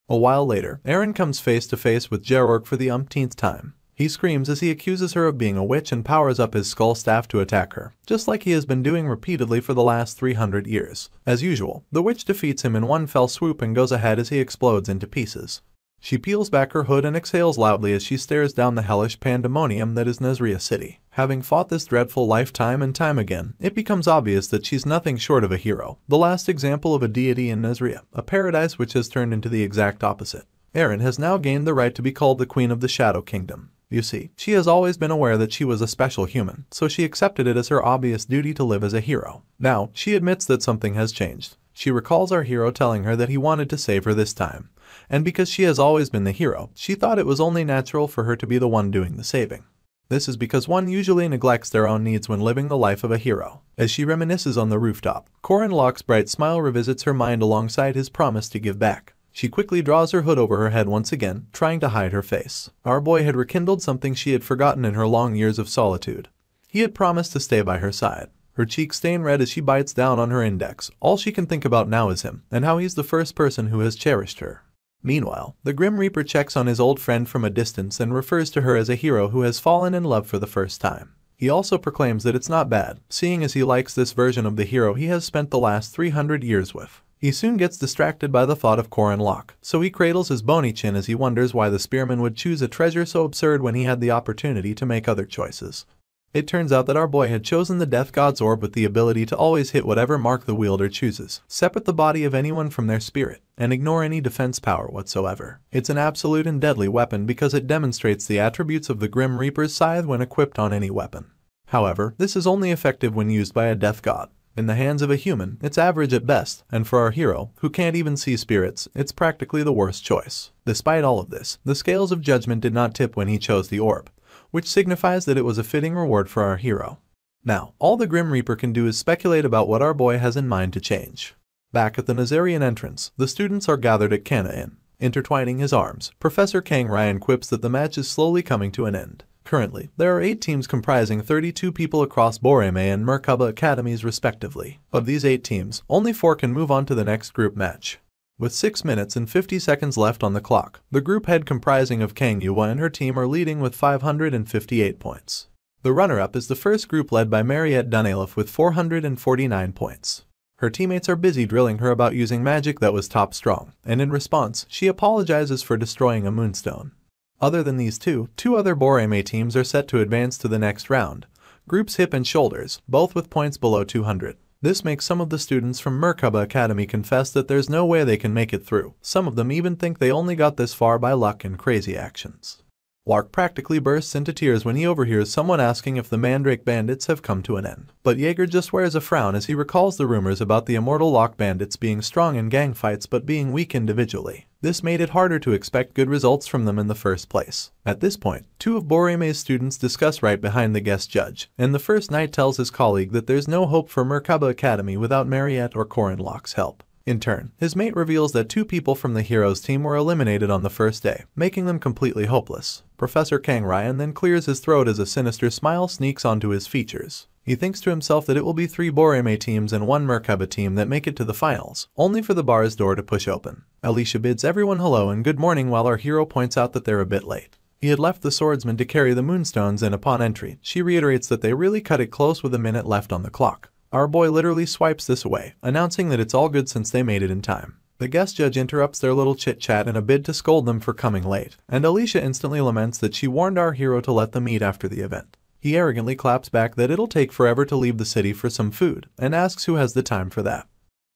A while later, Erin comes face to face with Gerorg for the umpteenth time. He screams as he accuses her of being a witch and powers up his skull staff to attack her, just like he has been doing repeatedly for the last 300 years. As usual, the witch defeats him in one fell swoop and goes ahead as he explodes into pieces. She peels back her hood and exhales loudly as she stares down the hellish pandemonium that is Nazria City. Having fought this dreadful life time and time again, it becomes obvious that she's nothing short of a hero, the last example of a deity in Nazria, a paradise which has turned into the exact opposite. Erin has now gained the right to be called the Queen of the Shadow Kingdom. You see, she has always been aware that she was a special human, so she accepted it as her obvious duty to live as a hero. Now, she admits that something has changed. She recalls our hero telling her that he wanted to save her this time, and because she has always been the hero, she thought it was only natural for her to be the one doing the saving. This is because one usually neglects their own needs when living the life of a hero. As she reminisces on the rooftop, Corin Locke's bright smile revisits her mind alongside his promise to give back. She quickly draws her hood over her head once again, trying to hide her face. Our boy had rekindled something she had forgotten in her long years of solitude. He had promised to stay by her side. Her cheeks stain red as she bites down on her index. All she can think about now is him, and how he's the first person who has cherished her. Meanwhile, the Grim Reaper checks on his old friend from a distance and refers to her as a hero who has fallen in love for the first time. He also proclaims that it's not bad, seeing as he likes this version of the hero he has spent the last 300 years with. He soon gets distracted by the thought of Corin Locke, so he cradles his bony chin as he wonders why the spearman would choose a treasure so absurd when he had the opportunity to make other choices. It turns out that our boy had chosen the Death God's orb with the ability to always hit whatever mark the wielder chooses, separate the body of anyone from their spirit, and ignore any defense power whatsoever. It's an absolute and deadly weapon because it demonstrates the attributes of the Grim Reaper's scythe when equipped on any weapon. However, this is only effective when used by a Death God. In the hands of a human, it's average at best, and for our hero, who can't even see spirits, it's practically the worst choice. Despite all of this, the scales of judgment did not tip when he chose the orb, which signifies that it was a fitting reward for our hero. Now, all the Grim Reaper can do is speculate about what our boy has in mind to change. Back at the Nazarian entrance, the students are gathered at Kana Inn. Intertwining his arms, Professor Kang Ryan quips that the match is slowly coming to an end. Currently, there are 8 teams comprising 32 people across Boreme and Merkaba academies respectively. Of these 8 teams, only 4 can move on to the next group match. With 6 minutes and 50 seconds left on the clock, the group head comprising of Kang Yuwa and her team are leading with 558 points. The runner-up is the first group led by Mariette Dunalef with 449 points. Her teammates are busy drilling her about using magic that was top strong, and in response, she apologizes for destroying a moonstone. Other than these two other Boreme teams are set to advance to the next round. Groups Hip and Shoulders, both with points below 200. This makes some of the students from Merkaba Academy confess that there's no way they can make it through. Some of them even think they only got this far by luck and crazy actions. Lark practically bursts into tears when he overhears someone asking if the Mandrake Bandits have come to an end. But Jaeger just wears a frown as he recalls the rumors about the immortal Lock Bandits being strong in gang fights but being weak individually. This made it harder to expect good results from them in the first place. At this point, 2 of Boreme's students discuss right behind the guest judge, and the first knight tells his colleague that there's no hope for Merkaba Academy without Mariette or Corin Locke's help. In turn, his mate reveals that 2 people from the heroes team were eliminated on the first day, making them completely hopeless. Professor Kang Ryan then clears his throat as a sinister smile sneaks onto his features. He thinks to himself that it will be 3 Boreme teams and 1 Merkaba team that make it to the finals, only for the bar's door to push open. Alicia bids everyone hello and good morning while our hero points out that they're a bit late. He had left the swordsman to carry the moonstones and upon entry, she reiterates that they really cut it close with a minute left on the clock. Our boy literally swipes this away, announcing that it's all good since they made it in time. The guest judge interrupts their little chit-chat in a bid to scold them for coming late, and Alicia instantly laments that she warned our hero to let them eat after the event. He arrogantly claps back that it'll take forever to leave the city for some food, and asks who has the time for that.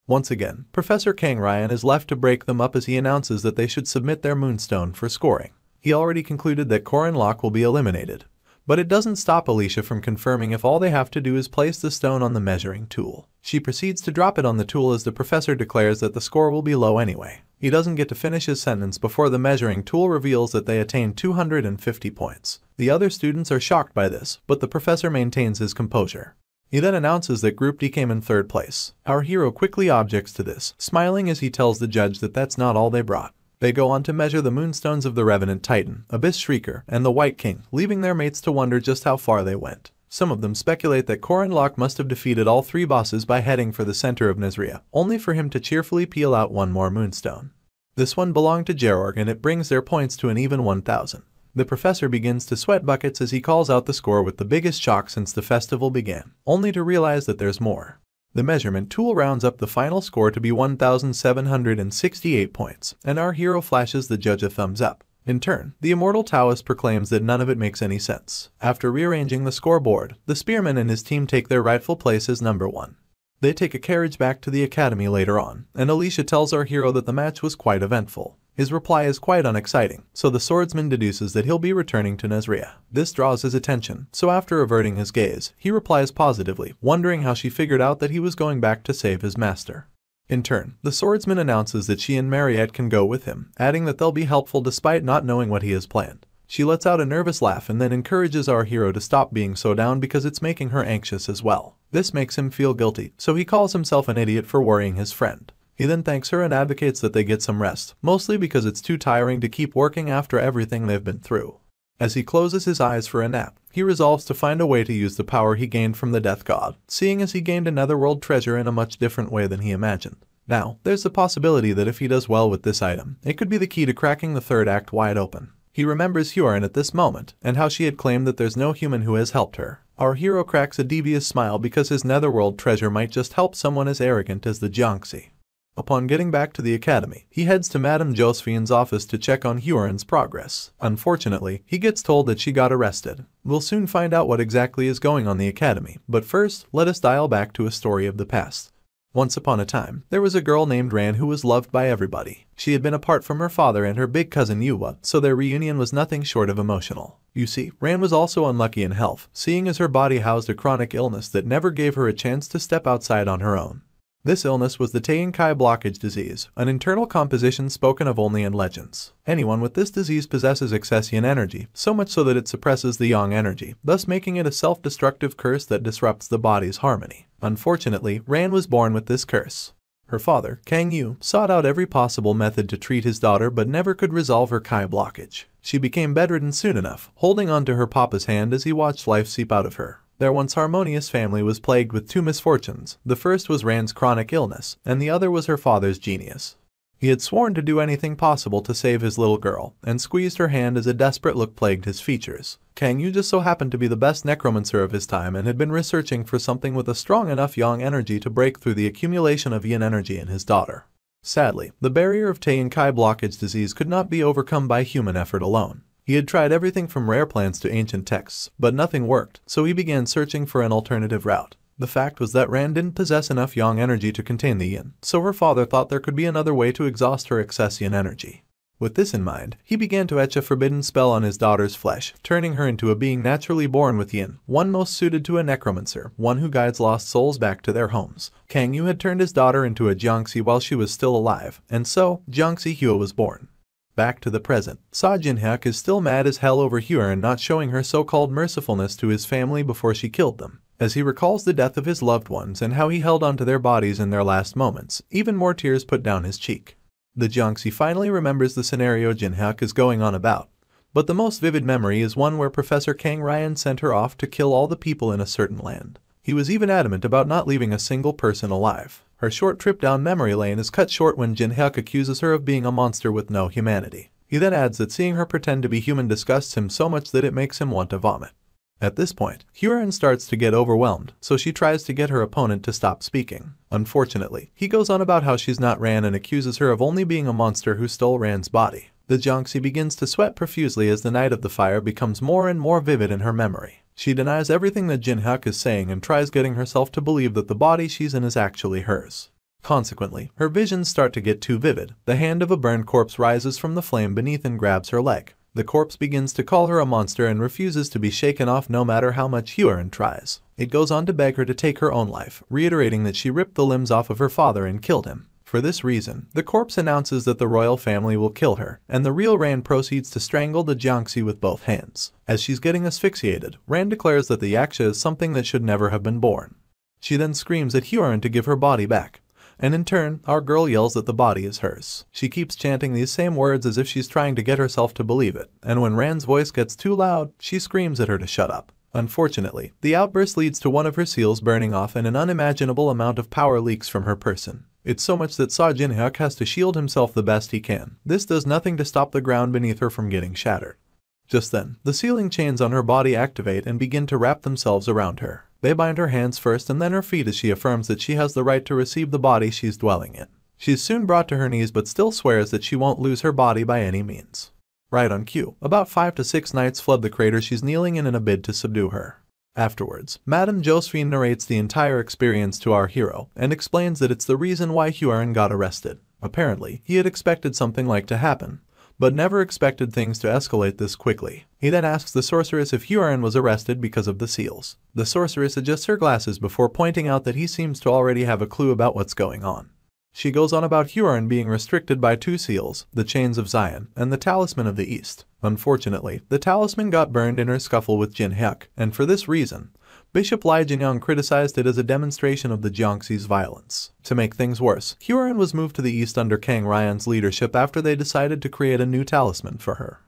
Once again, Professor Kang Ryan is left to break them up as he announces that they should submit their moonstone for scoring. He already concluded that Corin Locke will be eliminated, But it doesn't stop Alicia from confirming if all they have to do is place the stone on the measuring tool. She proceeds to drop it on the tool as the professor declares that the score will be low anyway. He doesn't get to finish his sentence before the measuring tool reveals that they attained 250 points. The other students are shocked by this, but the professor maintains his composure. He then announces that Group D came in third place. Our hero quickly objects to this, smiling as he tells the judge that that's not all they brought. They go on to measure the moonstones of the Revenant Titan, Abyss Shrieker, and the White King, leaving their mates to wonder just how far they went. Some of them speculate that Corin must have defeated all 3 bosses by heading for the center of Nazria, only for him to cheerfully peel out one more moonstone. This one belonged to Gerorg and it brings their points to an even 1,000. The professor begins to sweat buckets as he calls out the score with the biggest shock since the festival began, only to realize that there's more. The measurement tool rounds up the final score to be 1,768 points, and our hero flashes the judge a thumbs up. In turn, the immortal Taoist proclaims that none of it makes any sense. After rearranging the scoreboard, the spearman and his team take their rightful place as number 1. They take a carriage back to the academy later on, and Alicia tells our hero that the match was quite eventful. His reply is quite unexciting, so the swordsman deduces that he'll be returning to Nazria. This draws his attention, so after averting his gaze, he replies positively, wondering how she figured out that he was going back to save his master. In turn, the swordsman announces that she and Mariette can go with him, adding that they'll be helpful despite not knowing what he has planned. She lets out a nervous laugh and then encourages our hero to stop being so down because it's making her anxious as well. This makes him feel guilty, so he calls himself an idiot for worrying his friend. He then thanks her and advocates that they get some rest, mostly because it's too tiring to keep working after everything they've been through. As he closes his eyes for a nap, he resolves to find a way to use the power he gained from the Death God, seeing as he gained a netherworld treasure in a much different way than he imagined. Now, there's the possibility that if he does well with this item, it could be the key to cracking the third act wide open. He remembers Huron at this moment, and how she had claimed that there's no human who has helped her. Our hero cracks a devious smile because his netherworld treasure might just help someone as arrogant as the Jiangxi. Upon getting back to the academy, he heads to Madame Josephine's office to check on Huron's progress. Unfortunately, he gets told that she got arrested. We'll soon find out what exactly is going on in the academy, but first, let us dial back to a story of the past. Once upon a time, there was a girl named Ran who was loved by everybody. She had been apart from her father and her big cousin Yuwa, so their reunion was nothing short of emotional. You see, Ran was also unlucky in health, seeing as her body housed a chronic illness that never gave her a chance to step outside on her own. This illness was the Teinkai blockage disease, an internal composition spoken of only in legends. Anyone with this disease possesses excessive energy, so much so that it suppresses the yang energy, thus making it a self-destructive curse that disrupts the body's harmony. Unfortunately, Ran was born with this curse. Her father, Kang Yu, sought out every possible method to treat his daughter but never could resolve her Kai blockage. She became bedridden soon enough, holding on to her papa's hand as he watched life seep out of her. Their once harmonious family was plagued with 2 misfortunes. The first was Ran's chronic illness, and the other was her father's genius. He had sworn to do anything possible to save his little girl, and squeezed her hand as a desperate look plagued his features. Kang Yu just so happened to be the best necromancer of his time and had been researching for something with a strong enough yang energy to break through the accumulation of yin energy in his daughter. Sadly, the barrier of Teinkai blockage disease could not be overcome by human effort alone. He had tried everything from rare plants to ancient texts, but nothing worked, so he began searching for an alternative route. The fact was that Ran didn't possess enough yang energy to contain the yin, so her father thought there could be another way to exhaust her excess yin energy. With this in mind, he began to etch a forbidden spell on his daughter's flesh, turning her into a being naturally born with yin, one most suited to a necromancer, one who guides lost souls back to their homes. Kang Yu had turned his daughter into a Jiangxi while she was still alive, and so, Jiangxi Hua was born. Back to the present, Sa Jinhyuk is still mad as hell over Huron not showing her so-called mercifulness to his family before she killed them. As he recalls the death of his loved ones and how he held onto their bodies in their last moments, even more tears put down his cheek. The Jiangxi finally remembers the scenario Jinhyuk is going on about. But the most vivid memory is one where Professor Kang Ryan sent her off to kill all the people in a certain land. He was even adamant about not leaving a single person alive. Her short trip down memory lane is cut short when Jinhyuk accuses her of being a monster with no humanity. He then adds that seeing her pretend to be human disgusts him so much that it makes him want to vomit. At this point, Huron starts to get overwhelmed, so she tries to get her opponent to stop speaking. Unfortunately, he goes on about how she's not Ran and accuses her of only being a monster who stole Ran's body. The Jiangxi begins to sweat profusely as the night of the fire becomes more and more vivid in her memory. She denies everything that Jinhyuk is saying and tries getting herself to believe that the body she's in is actually hers. Consequently, her visions start to get too vivid. The hand of a burned corpse rises from the flame beneath and grabs her leg. The corpse begins to call her a monster and refuses to be shaken off no matter how much Hyorin tries. It goes on to beg her to take her own life, reiterating that she ripped the limbs off of her father and killed him. For this reason, the corpse announces that the royal family will kill her, and the real Ran proceeds to strangle the Jiangxi with both hands. As she's getting asphyxiated, Ran declares that the yaksha is something that should never have been born. She then screams at Hyorin to give her body back. And in turn, our girl yells that the body is hers. She keeps chanting these same words as if she's trying to get herself to believe it, and when Ran's voice gets too loud, she screams at her to shut up. Unfortunately, the outburst leads to one of her seals burning off and an unimaginable amount of power leaks from her person. It's so much that Sa Jinhyuk has to shield himself the best he can. This does nothing to stop the ground beneath her from getting shattered. Just then, the sealing chains on her body activate and begin to wrap themselves around her. They bind her hands first and then her feet as she affirms that she has the right to receive the body she's dwelling in. She is soon brought to her knees but still swears that she won't lose her body by any means. Right on cue, about 5 to 6 knights flood the crater she's kneeling in a bid to subdue her. Afterwards, Madame Josephine narrates the entire experience to our hero and explains that it's the reason why Hyorin got arrested. Apparently, he had expected something like to happen, but never expected things to escalate this quickly. He then asks the sorceress if Hyorin was arrested because of the seals. The sorceress adjusts her glasses before pointing out that he seems to already have a clue about what's going on. She goes on about Hyorin being restricted by 2 seals, the Chains of Zion and the Talisman of the East. Unfortunately, the talisman got burned in her scuffle with Jin Hyuk, and for this reason, Bishop Lai Jinyang criticized it as a demonstration of the Jiangxi's violence. To make things worse, Hyorin was moved to the east under Kang Ryan's leadership after they decided to create a new talisman for her.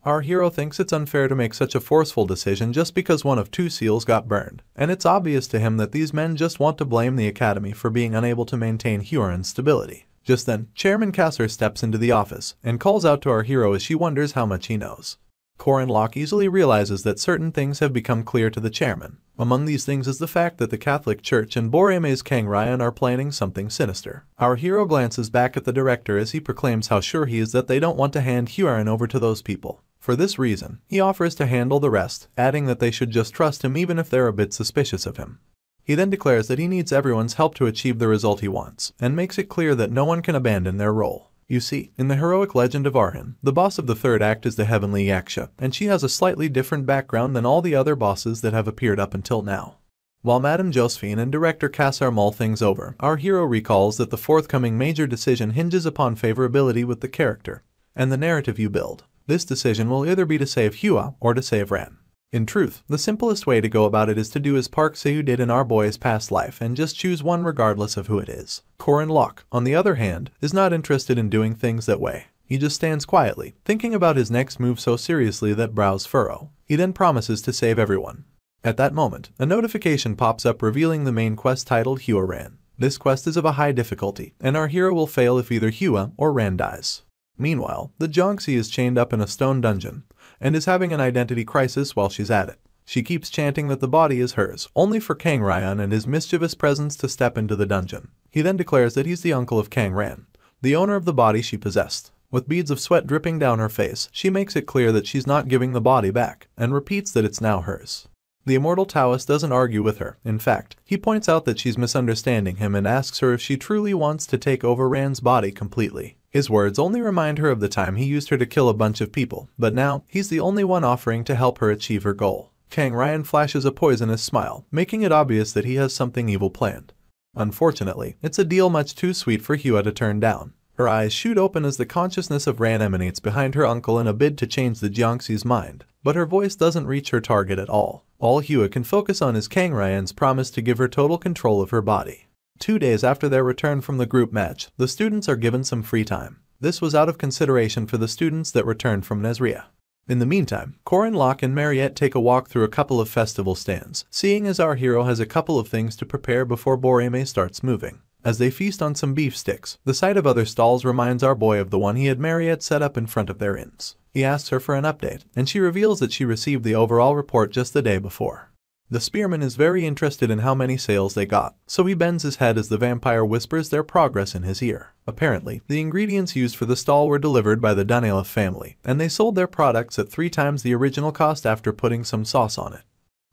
Our hero thinks it's unfair to make such a forceful decision just because one of 2 seals got burned, and it's obvious to him that these men just want to blame the academy for being unable to maintain Hyorin's stability. Just then, Chairman Kasser steps into the office and calls out to our hero as she wonders how much he knows. Corin Locke easily realizes that certain things have become clear to the chairman. Among these things is the fact that the Catholic Church and Boreme's Kang Ryan are planning something sinister. Our hero glances back at the director as he proclaims how sure he is that they don't want to hand Hyorin over to those people. For this reason, he offers to handle the rest, adding that they should just trust him even if they're a bit suspicious of him. He then declares that he needs everyone's help to achieve the result he wants, and makes it clear that no one can abandon their role. You see, in the heroic legend of Arhin, the boss of the third act is the heavenly Yaksha, and she has a slightly different background than all the other bosses that have appeared up until now. While Madame Josephine and director Kassar mull things over, our hero recalls that the forthcoming major decision hinges upon favorability with the character and the narrative you build. This decision will either be to save Hua or to save Ran. In truth, the simplest way to go about it is to do as Park Seo did in our boy's past life and just choose one regardless of who it is. Corin Locke, on the other hand, is not interested in doing things that way. He just stands quietly, thinking about his next move so seriously that brows furrow. He then promises to save everyone. At that moment, a notification pops up revealing the main quest titled Hua Ran. This quest is of a high difficulty, and our hero will fail if either Hua or Ran dies. Meanwhile, the Jiangxi is chained up in a stone dungeon and is having an identity crisis while she's at it. She keeps chanting that the body is hers, only for Kang Ryan and his mischievous presence to step into the dungeon. He then declares that he's the uncle of Kang Ran, the owner of the body she possessed. With beads of sweat dripping down her face, she makes it clear that she's not giving the body back, and repeats that it's now hers. The immortal Taoist doesn't argue with her. In fact, he points out that she's misunderstanding him and asks her if she truly wants to take over Ran's body completely. His words only remind her of the time he used her to kill a bunch of people, but now, he's the only one offering to help her achieve her goal. Kang Ryan flashes a poisonous smile, making it obvious that he has something evil planned. Unfortunately, it's a deal much too sweet for Hua to turn down. Her eyes shoot open as the consciousness of Ran emanates behind her uncle in a bid to change the Jiangxi's mind, but her voice doesn't reach her target at all. All Hua can focus on is Kang Ryan's promise to give her total control of her body. 2 days after their return from the group match, the students are given some free time. This was out of consideration for the students that returned from Nezria. In the meantime, Corin Locke and Mariette take a walk through a couple of festival stands, seeing as our hero has a couple of things to prepare before Boreme starts moving. As they feast on some beef sticks, the sight of other stalls reminds our boy of the one he had Mariette set up in front of their inns. He asks her for an update, and she reveals that she received the overall report just the day before. The spearman is very interested in how many sales they got, so he bends his head as the vampire whispers their progress in his ear. Apparently, the ingredients used for the stall were delivered by the Danilov family, and they sold their products at 3 times the original cost after putting some sauce on it.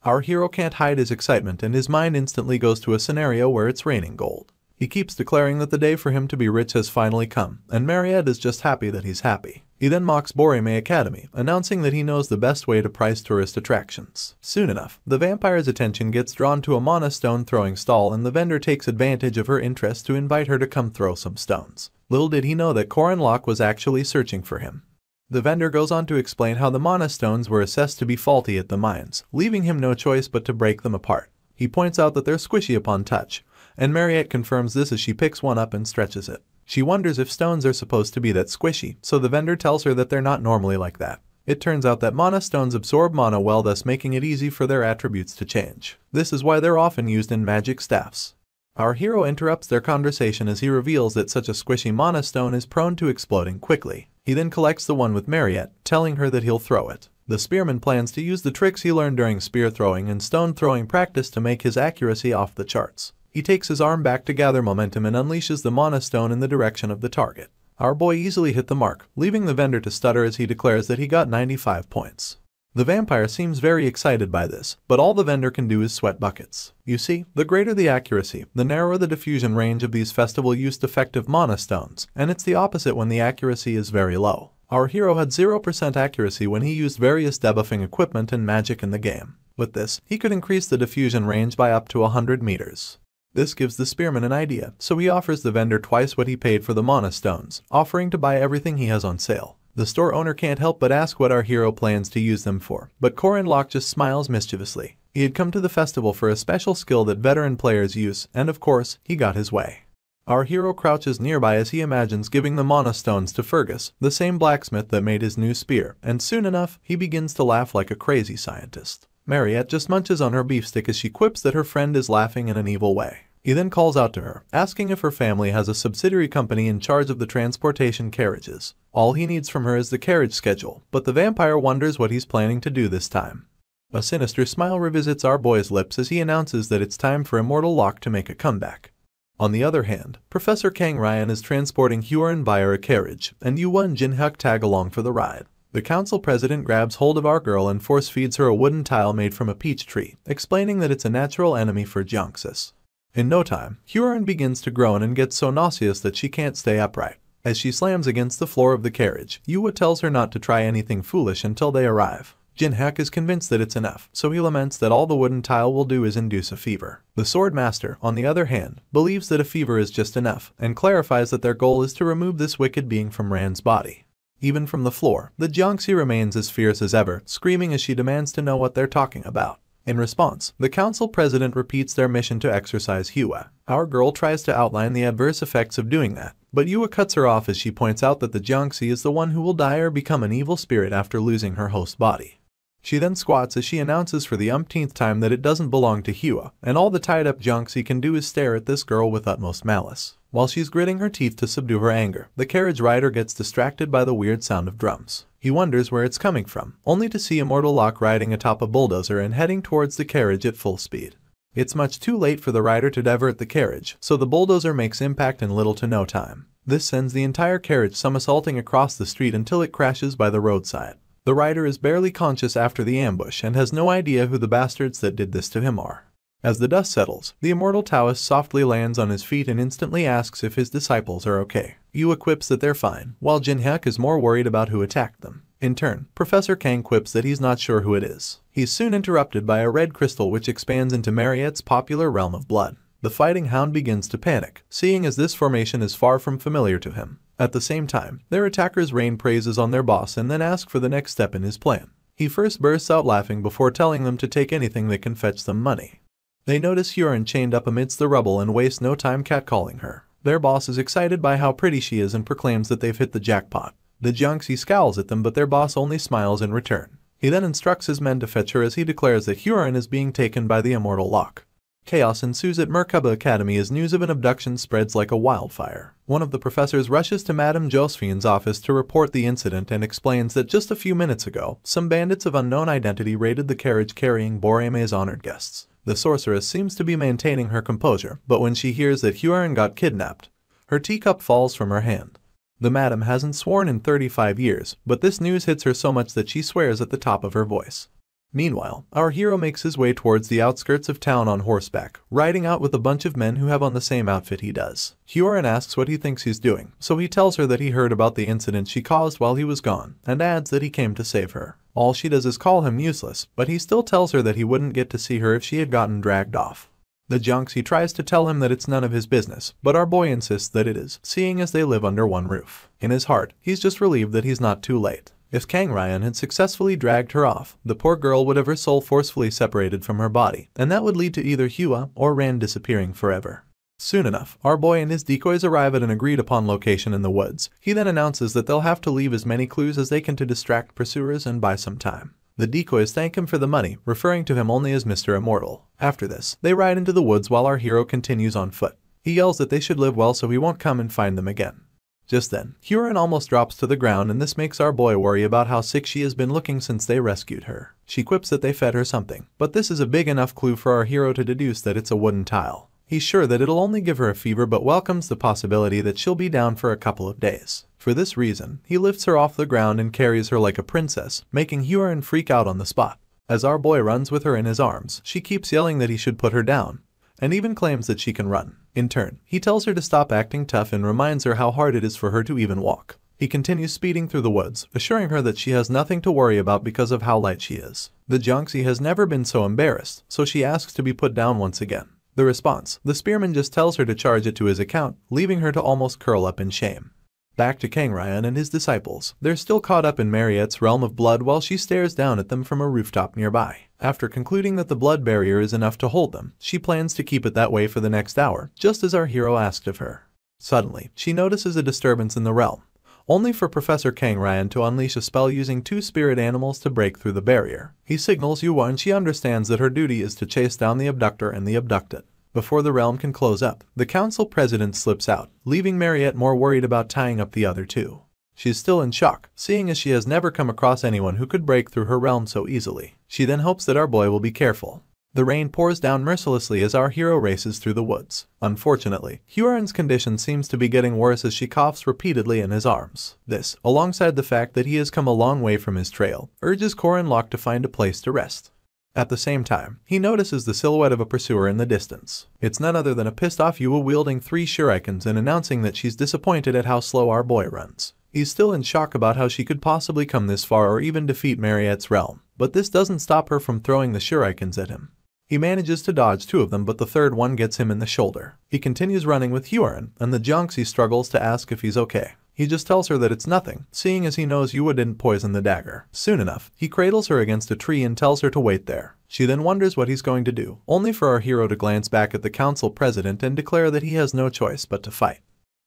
Our hero can't hide his excitement, and his mind instantly goes to a scenario where it's raining gold. He keeps declaring that the day for him to be rich has finally come, and Mariette is just happy that he's happy. He then mocks Borime Academy, announcing that he knows the best way to price tourist attractions. Soon enough, the vampire's attention gets drawn to a mana stone throwing stall, and the vendor takes advantage of her interest to invite her to come throw some stones. Little did he know that Corin was actually searching for him. The vendor goes on to explain how the mana stones were assessed to be faulty at the mines, leaving him no choice but to break them apart. He points out that they're squishy upon touch, and Mariette confirms this as she picks one up and stretches it. She wonders if stones are supposed to be that squishy, so the vendor tells her that they're not normally like that. It turns out that mana stones absorb mana well, thus making it easy for their attributes to change. This is why they're often used in magic staffs. Our hero interrupts their conversation as he reveals that such a squishy mana stone is prone to exploding quickly. He then collects the one with Mariette, telling her that he'll throw it. The spearman plans to use the tricks he learned during spear throwing and stone throwing practice to make his accuracy off the charts. He takes his arm back to gather momentum and unleashes the mana stone in the direction of the target. Our boy easily hit the mark, leaving the vendor to stutter as he declares that he got 95 points. The vampire seems very excited by this, but all the vendor can do is sweat buckets. You see, the greater the accuracy, the narrower the diffusion range of these festival-used effective mana stones, and it's the opposite when the accuracy is very low. Our hero had 0% accuracy when he used various debuffing equipment and magic in the game. With this, he could increase the diffusion range by up to 100 meters. This gives the spearman an idea, so he offers the vendor twice what he paid for the mana stones, offering to buy everything he has on sale. The store owner can't help but ask what our hero plans to use them for, but Corin just smiles mischievously. He had come to the festival for a special skill that veteran players use, and of course, he got his way. Our hero crouches nearby as he imagines giving the mana stones to Fergus, the same blacksmith that made his new spear, and soon enough, he begins to laugh like a crazy scientist. Mariette just munches on her beefstick as she quips that her friend is laughing in an evil way. He then calls out to her, asking if her family has a subsidiary company in charge of the transportation carriages. All he needs from her is the carriage schedule, but the vampire wonders what he's planning to do this time. A sinister smile revisits our boy's lips as he announces that it's time for Immortal Locke to make a comeback. On the other hand, Professor Kang Ryan is transporting Huron via a carriage, and Yuwa and Jinhyuk tag along for the ride. The council president grabs hold of our girl and force feeds her a wooden tile made from a peach tree, explaining that it's a natural enemy for Jiangxis. In no time, Huron begins to groan and gets so nauseous that she can't stay upright. As she slams against the floor of the carriage, Yuwa tells her not to try anything foolish until they arrive. Jinhyuk is convinced that it's enough, so he laments that all the wooden tile will do is induce a fever. The sword master, on the other hand, believes that a fever is just enough, and clarifies that their goal is to remove this wicked being from Rand's body. Even from the floor, the Jiangxi remains as fierce as ever, screaming as she demands to know what they're talking about. In response, the council president repeats their mission to exorcise Yuwa. Our girl tries to outline the adverse effects of doing that, but Yuwa cuts her off as she points out that the Jiangxi is the one who will die or become an evil spirit after losing her host body. She then squats as she announces for the umpteenth time that it doesn't belong to Yuwa, and all the tied-up Jiangxi can do is stare at this girl with utmost malice. While she's gritting her teeth to subdue her anger, the carriage rider gets distracted by the weird sound of drums. He wonders where it's coming from, only to see Immortal Locke riding atop a bulldozer and heading towards the carriage at full speed. It's much too late for the rider to divert the carriage, so the bulldozer makes impact in little to no time. This sends the entire carriage somersaulting across the street until it crashes by the roadside. The rider is barely conscious after the ambush and has no idea who the bastards that did this to him are. As the dust settles, the immortal Taoist softly lands on his feet and instantly asks if his disciples are okay. Yuwa quips that they're fine, while Jinhyuk is more worried about who attacked them. In turn, Professor Kang quips that he's not sure who it is. He's soon interrupted by a red crystal which expands into Mariette's popular realm of blood. The fighting hound begins to panic, seeing as this formation is far from familiar to him. At the same time, their attackers rain praises on their boss and then ask for the next step in his plan. He first bursts out laughing before telling them to take anything that can fetch them money. They notice Huron chained up amidst the rubble and waste no time catcalling her. Their boss is excited by how pretty she is and proclaims that they've hit the jackpot. The Jiangxi scowls at them, but their boss only smiles in return. He then instructs his men to fetch her as he declares that Huron is being taken by the Immortal Locke. Chaos ensues at Merkaba Academy as news of an abduction spreads like a wildfire. One of the professors rushes to Madame Josephine's office to report the incident and explains that just a few minutes ago, some bandits of unknown identity raided the carriage carrying Boreme's honored guests. The sorceress seems to be maintaining her composure, but when she hears that Huron got kidnapped, her teacup falls from her hand. The madam hasn't sworn in 35 years, but this news hits her so much that she swears at the top of her voice. Meanwhile, our hero makes his way towards the outskirts of town on horseback, riding out with a bunch of men who have on the same outfit he does. Corin asks what he thinks he's doing, so he tells her that he heard about the incident she caused while he was gone, and adds that he came to save her. All she does is call him useless, but he still tells her that he wouldn't get to see her if she had gotten dragged off. The Junxi tries to tell him that it's none of his business, but our boy insists that it is, seeing as they live under one roof. In his heart, he's just relieved that he's not too late. If Kang Ryan had successfully dragged her off, the poor girl would have her soul forcefully separated from her body, and that would lead to either Hua or Ran disappearing forever. Soon enough, our boy and his decoys arrive at an agreed-upon location in the woods. He then announces that they'll have to leave as many clues as they can to distract pursuers and buy some time. The decoys thank him for the money, referring to him only as Mr. Immortal. After this, they ride into the woods while our hero continues on foot. He yells that they should live well so he won't come and find them again. Just then, Corin almost drops to the ground, and this makes our boy worry about how sick she has been looking since they rescued her. She quips that they fed her something, but this is a big enough clue for our hero to deduce that it's a wooden tile. He's sure that it'll only give her a fever but welcomes the possibility that she'll be down for a couple of days. For this reason, he lifts her off the ground and carries her like a princess, making Corin freak out on the spot. As our boy runs with her in his arms, she keeps yelling that he should put her down, and even claims that she can run. In turn, he tells her to stop acting tough and reminds her how hard it is for her to even walk. He continues speeding through the woods, assuring her that she has nothing to worry about because of how light she is. The Junxi has never been so embarrassed, so she asks to be put down once again. The response: the spearman just tells her to charge it to his account, leaving her to almost curl up in shame. Back to Kang Ryan and his disciples. They're still caught up in Mariette's realm of blood while she stares down at them from a rooftop nearby. After concluding that the blood barrier is enough to hold them, she plans to keep it that way for the next hour, just as our hero asked of her. Suddenly, she notices a disturbance in the realm, only for Professor Kang Ryan to unleash a spell using two spirit animals to break through the barrier. He signals Yua and she understands that her duty is to chase down the abductor and the abducted. Before the realm can close up, the council president slips out, leaving Mariette more worried about tying up the other two. She's still in shock, seeing as she has never come across anyone who could break through her realm so easily. She then hopes that our boy will be careful. The rain pours down mercilessly as our hero races through the woods. Unfortunately, Corin's condition seems to be getting worse as she coughs repeatedly in his arms. This, alongside the fact that he has come a long way from his trail, urges Corin to find a place to rest. At the same time, he notices the silhouette of a pursuer in the distance. It's none other than a pissed-off Yua wielding 3 shurikens and announcing that she's disappointed at how slow our boy runs. He's still in shock about how she could possibly come this far or even defeat Mariette's realm, but this doesn't stop her from throwing the shurikens at him. He manages to dodge 2 of them, but the third one gets him in the shoulder. He continues running with Corin, and the Junxi struggles to ask if he's okay. He just tells her that it's nothing, seeing as he knows Yua didn't poison the dagger. Soon enough, he cradles her against a tree and tells her to wait there. She then wonders what he's going to do, only for our hero to glance back at the council president and declare that he has no choice but to fight.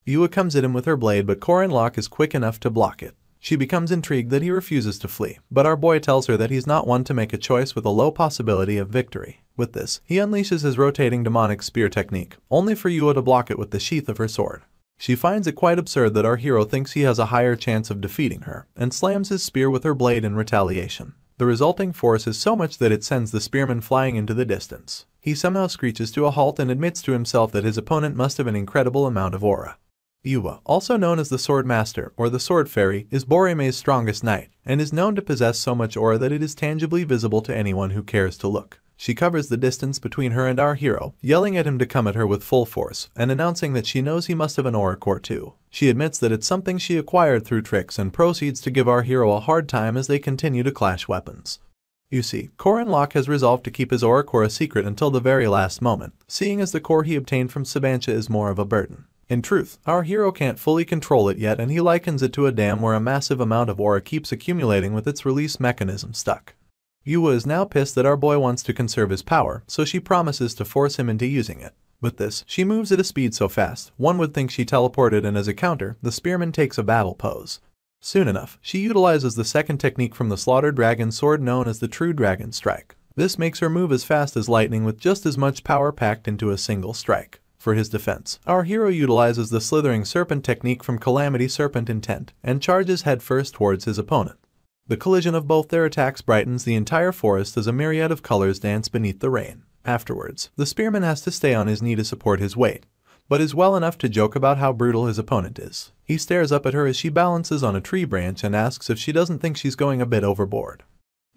Yua comes at him with her blade, but Corin is quick enough to block it. She becomes intrigued that he refuses to flee, but our boy tells her that he's not one to make a choice with a low possibility of victory. With this, he unleashes his rotating demonic spear technique, only for Yua to block it with the sheath of her sword. She finds it quite absurd that our hero thinks he has a higher chance of defeating her, and slams his spear with her blade in retaliation. The resulting force is so much that it sends the spearman flying into the distance. He somehow screeches to a halt and admits to himself that his opponent must have an incredible amount of aura. Yua, also known as the Sword Master or the Sword Fairy, is Borime's strongest knight, and is known to possess so much aura that it is tangibly visible to anyone who cares to look. She covers the distance between her and our hero, yelling at him to come at her with full force, and announcing that she knows he must have an aura core too. She admits that it's something she acquired through tricks and proceeds to give our hero a hard time as they continue to clash weapons. You see, Corin has resolved to keep his aura core a secret until the very last moment, seeing as the core he obtained from Sabancha is more of a burden. In truth, our hero can't fully control it yet, and he likens it to a dam where a massive amount of aura keeps accumulating with its release mechanism stuck. Yua is now pissed that our boy wants to conserve his power, so she promises to force him into using it. With this, she moves at a speed so fast, one would think she teleported, and as a counter, the spearman takes a battle pose. Soon enough, she utilizes the second technique from the slaughtered dragon sword known as the True Dragon Strike. This makes her move as fast as lightning with just as much power packed into a single strike. For his defense, our hero utilizes the Slithering Serpent technique from Calamity Serpent Intent and charges headfirst towards his opponent. The collision of both their attacks brightens the entire forest as a myriad of colors dance beneath the rain. Afterwards, the spearman has to stay on his knee to support his weight, but is well enough to joke about how brutal his opponent is. He stares up at her as she balances on a tree branch and asks if she doesn't think she's going a bit overboard.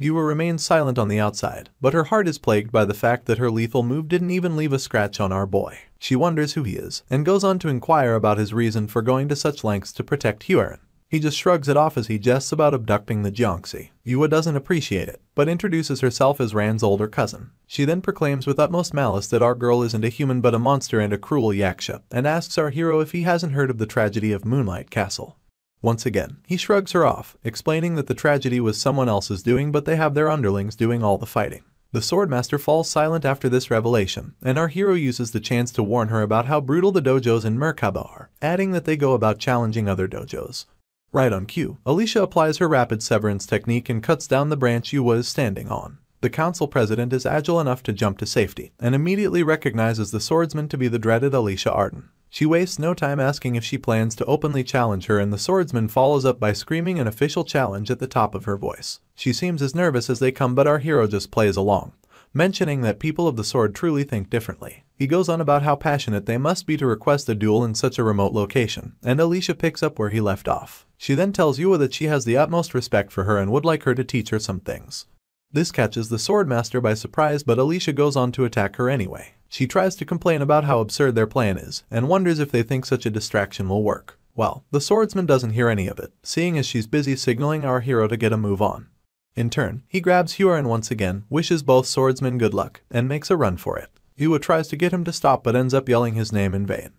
Yua remains silent on the outside, but her heart is plagued by the fact that her lethal move didn't even leave a scratch on our boy. She wonders who he is, and goes on to inquire about his reason for going to such lengths to protect Hyorin. He just shrugs it off as he jests about abducting the Jiangxi. Yua doesn't appreciate it, but introduces herself as Ran's older cousin. She then proclaims with utmost malice that our girl isn't a human but a monster and a cruel yaksha, and asks our hero if he hasn't heard of the tragedy of Moonlight Castle. Once again, he shrugs her off, explaining that the tragedy was someone else's doing but they have their underlings doing all the fighting. The Swordmaster falls silent after this revelation, and our hero uses the chance to warn her about how brutal the dojos in Merkaba are, adding that they go about challenging other dojos. Right on cue, Alicia applies her rapid severance technique and cuts down the branch Yua is standing on. The council president is agile enough to jump to safety, and immediately recognizes the swordsman to be the dreaded Alicia Arden. She wastes no time asking if she plans to openly challenge her, and the swordsman follows up by screaming an official challenge at the top of her voice. She seems as nervous as they come, but our hero just plays along, mentioning that people of the sword truly think differently. He goes on about how passionate they must be to request a duel in such a remote location, and Alicia picks up where he left off. She then tells Yua that she has the utmost respect for her and would like her to teach her some things. This catches the Swordmaster by surprise, but Alicia goes on to attack her anyway. She tries to complain about how absurd their plan is, and wonders if they think such a distraction will work. Well, the swordsman doesn't hear any of it, seeing as she's busy signaling our hero to get a move on. In turn, he grabs Hyorin once again, wishes both swordsmen good luck, and makes a run for it. Yua tries to get him to stop but ends up yelling his name in vain.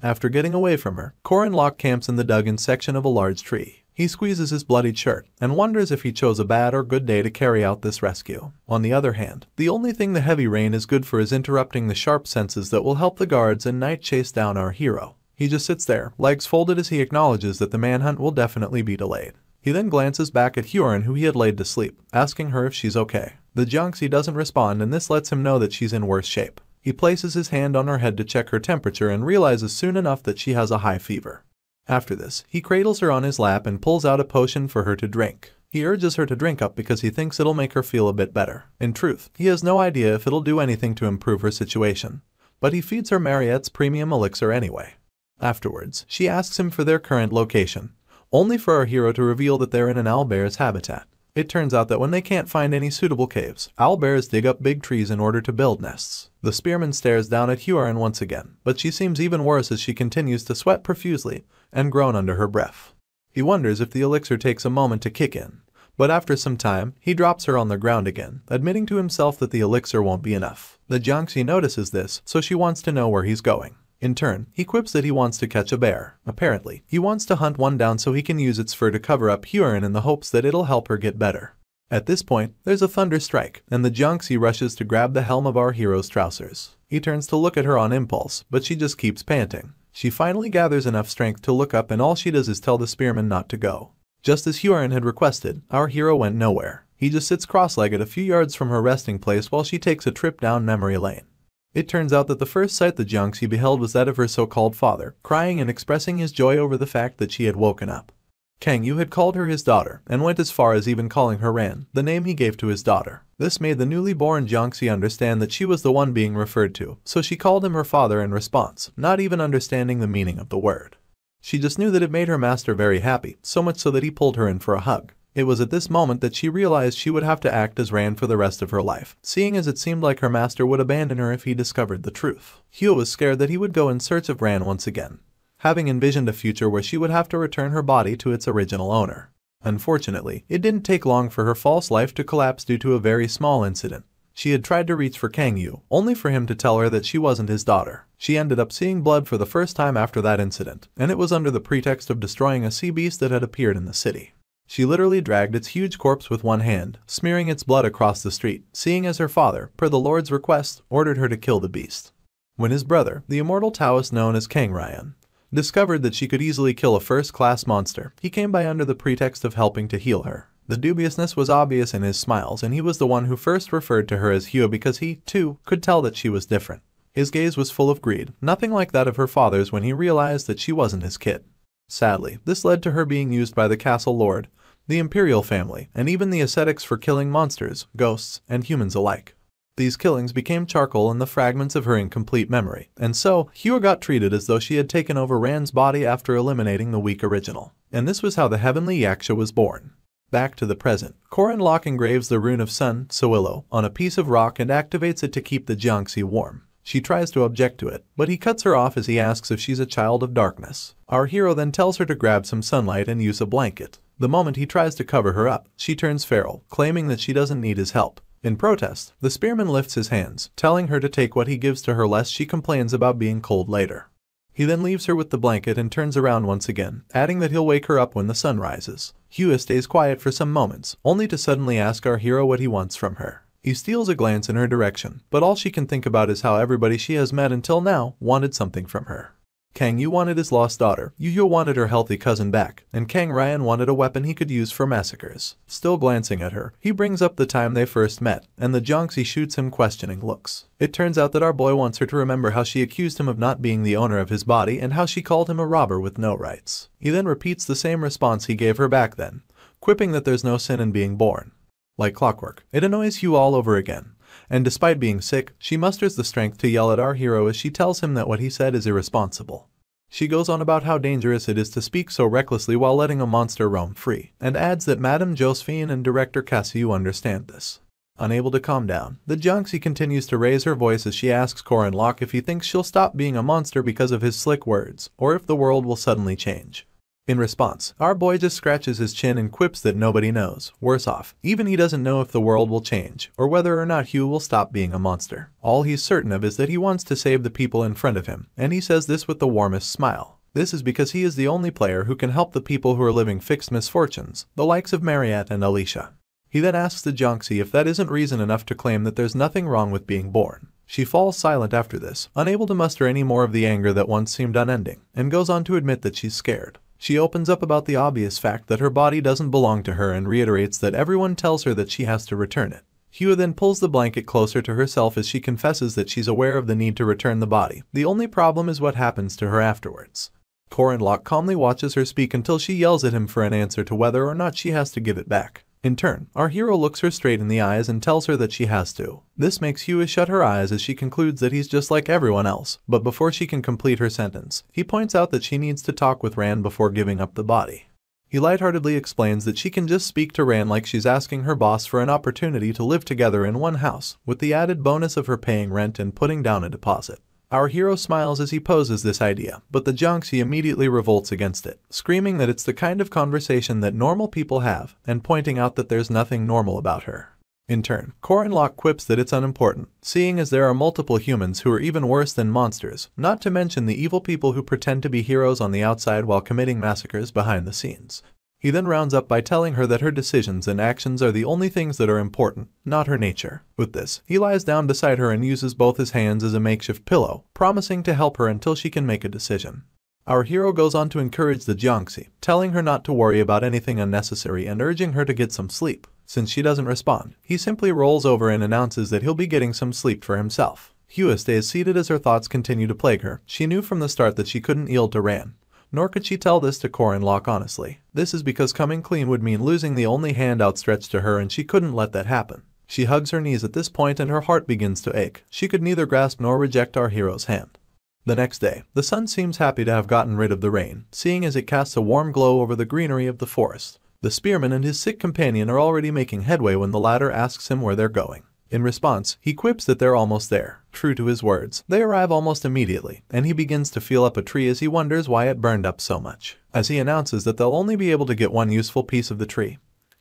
After getting away from her, Corin camps in the dug-in section of a large tree. He squeezes his bloodied shirt, and wonders if he chose a bad or good day to carry out this rescue. On the other hand, the only thing the heavy rain is good for is interrupting the sharp senses that will help the guards and night chase down our hero. He just sits there, legs folded, as he acknowledges that the manhunt will definitely be delayed. He then glances back at Hyorin, who he had laid to sleep, asking her if she's okay. The Jiangxi doesn't respond, and this lets him know that she's in worse shape. He places his hand on her head to check her temperature and realizes soon enough that she has a high fever. After this, he cradles her on his lap and pulls out a potion for her to drink. He urges her to drink up because he thinks it'll make her feel a bit better. In truth, he has no idea if it'll do anything to improve her situation, but he feeds her Mariette's premium elixir anyway. Afterwards, she asks him for their current location, only for our hero to reveal that they're in an owlbear's habitat. It turns out that when they can't find any suitable caves, owlbears dig up big trees in order to build nests. The spearman stares down at Hyorin once again, but she seems even worse as she continues to sweat profusely and groan under her breath. He wonders if the elixir takes a moment to kick in, but after some time, he drops her on the ground again, admitting to himself that the elixir won't be enough. The Jiangxi notices this, so she wants to know where he's going. In turn, he quips that he wants to catch a bear. Apparently, he wants to hunt one down so he can use its fur to cover up Hyorin in the hopes that it'll help her get better. At this point, there's a thunder strike, and the Jiangxi rushes to grab the helm of our hero's trousers. He turns to look at her on impulse, but she just keeps panting. She finally gathers enough strength to look up, and all she does is tell the spearman not to go. Just as Hyorin had requested, our hero went nowhere. He just sits cross-legged a few yards from her resting place while she takes a trip down memory lane. It turns out that the first sight the Jiangxi beheld was that of her so-called father, crying and expressing his joy over the fact that she had woken up. Kang Yu had called her his daughter, and went as far as even calling her Ran, the name he gave to his daughter. This made the newly born Jiangxi understand that she was the one being referred to, so she called him her father in response, not even understanding the meaning of the word. She just knew that it made her master very happy, so much so that he pulled her in for a hug. It was at this moment that she realized she would have to act as Ran for the rest of her life, seeing as it seemed like her master would abandon her if he discovered the truth. Hyo was scared that he would go in search of Ran once again, having envisioned a future where she would have to return her body to its original owner. Unfortunately, it didn't take long for her false life to collapse due to a very small incident. She had tried to reach for Kang Yu, only for him to tell her that she wasn't his daughter. She ended up seeing blood for the first time after that incident, and it was under the pretext of destroying a sea beast that had appeared in the city. She literally dragged its huge corpse with one hand, smearing its blood across the street, seeing as her father, per the Lord's request, ordered her to kill the beast. When his brother, the immortal Taoist known as Kang Ryan, discovered that she could easily kill a first-class monster, he came by under the pretext of helping to heal her. The dubiousness was obvious in his smiles, and he was the one who first referred to her as Hyo because he, too, could tell that she was different. His gaze was full of greed, nothing like that of her father's when he realized that she wasn't his kid. Sadly, this led to her being used by the castle lord, the imperial family, and even the ascetics for killing monsters, ghosts, and humans alike. These killings became charcoal in the fragments of her incomplete memory, and so, Hyo got treated as though she had taken over Ran's body after eliminating the weak original. And this was how the heavenly Yaksha was born. Back to the present, Corin engraves the rune of Sun, Soillo, on a piece of rock and activates it to keep the Jiangxi warm. She tries to object to it, but he cuts her off as he asks if she's a child of darkness. Our hero then tells her to grab some sunlight and use a blanket. The moment he tries to cover her up, she turns feral, claiming that she doesn't need his help. In protest, the spearman lifts his hands, telling her to take what he gives to her lest she complains about being cold later. He then leaves her with the blanket and turns around once again, adding that he'll wake her up when the sun rises. Hua stays quiet for some moments, only to suddenly ask our hero what he wants from her. He steals a glance in her direction, but all she can think about is how everybody she has met until now wanted something from her. Kang Yu wanted his lost daughter, Yu Yu wanted her healthy cousin back, and Kang Ryan wanted a weapon he could use for massacres. Still glancing at her, he brings up the time they first met, and the Jiangxi shoots him questioning looks. It turns out that our boy wants her to remember how she accused him of not being the owner of his body and how she called him a robber with no rights. He then repeats the same response he gave her back then, quipping that there's no sin in being born. Like clockwork, it annoys Hugh all over again. And despite being sick, she musters the strength to yell at our hero as she tells him that what he said is irresponsible. She goes on about how dangerous it is to speak so recklessly while letting a monster roam free, and adds that Madame Josephine and director Cassiu understand this. Unable to calm down, the Jiangxi continues to raise her voice as she asks Corin if he thinks she'll stop being a monster because of his slick words, or if the world will suddenly change. In response, our boy just scratches his chin and quips that nobody knows. Worse off, even he doesn't know if the world will change, or whether or not Hugh will stop being a monster. All he's certain of is that he wants to save the people in front of him, and he says this with the warmest smile. This is because he is the only player who can help the people who are living fixed misfortunes, the likes of Mariette and Alicia. He then asks the Jiangxi if that isn't reason enough to claim that there's nothing wrong with being born. She falls silent after this, unable to muster any more of the anger that once seemed unending, and goes on to admit that she's scared. She opens up about the obvious fact that her body doesn't belong to her and reiterates that everyone tells her that she has to return it. Hua then pulls the blanket closer to herself as she confesses that she's aware of the need to return the body. The only problem is what happens to her afterwards. Corin calmly watches her speak until she yells at him for an answer to whether or not she has to give it back. In turn, our hero looks her straight in the eyes and tells her that she has to. This makes Hua shut her eyes as she concludes that he's just like everyone else, but before she can complete her sentence, he points out that she needs to talk with Rand before giving up the body. He lightheartedly explains that she can just speak to Rand like she's asking her boss for an opportunity to live together in one house, with the added bonus of her paying rent and putting down a deposit. Our hero smiles as he poses this idea, but the Jiangxi immediately revolts against it, screaming that it's the kind of conversation that normal people have, and pointing out that there's nothing normal about her. In turn, Corin quips that it's unimportant, seeing as there are multiple humans who are even worse than monsters, not to mention the evil people who pretend to be heroes on the outside while committing massacres behind the scenes. He then rounds up by telling her that her decisions and actions are the only things that are important, not her nature. With this, he lies down beside her and uses both his hands as a makeshift pillow, promising to help her until she can make a decision. Our hero goes on to encourage the Jiangxi, telling her not to worry about anything unnecessary and urging her to get some sleep. Since she doesn't respond, he simply rolls over and announces that he'll be getting some sleep for himself. Hua stays seated as her thoughts continue to plague her. She knew from the start that she couldn't yield to Rand. Nor could she tell this to Corin honestly. This is because coming clean would mean losing the only hand outstretched to her, and she couldn't let that happen. She hugs her knees at this point and her heart begins to ache. She could neither grasp nor reject our hero's hand. The next day, the sun seems happy to have gotten rid of the rain, seeing as it casts a warm glow over the greenery of the forest. The spearman and his sick companion are already making headway when the latter asks him where they're going. In response, he quips that they're almost there. True to his words, they arrive almost immediately, and he begins to feel up a tree as he wonders why it burned up so much. As he announces that they'll only be able to get one useful piece of the tree,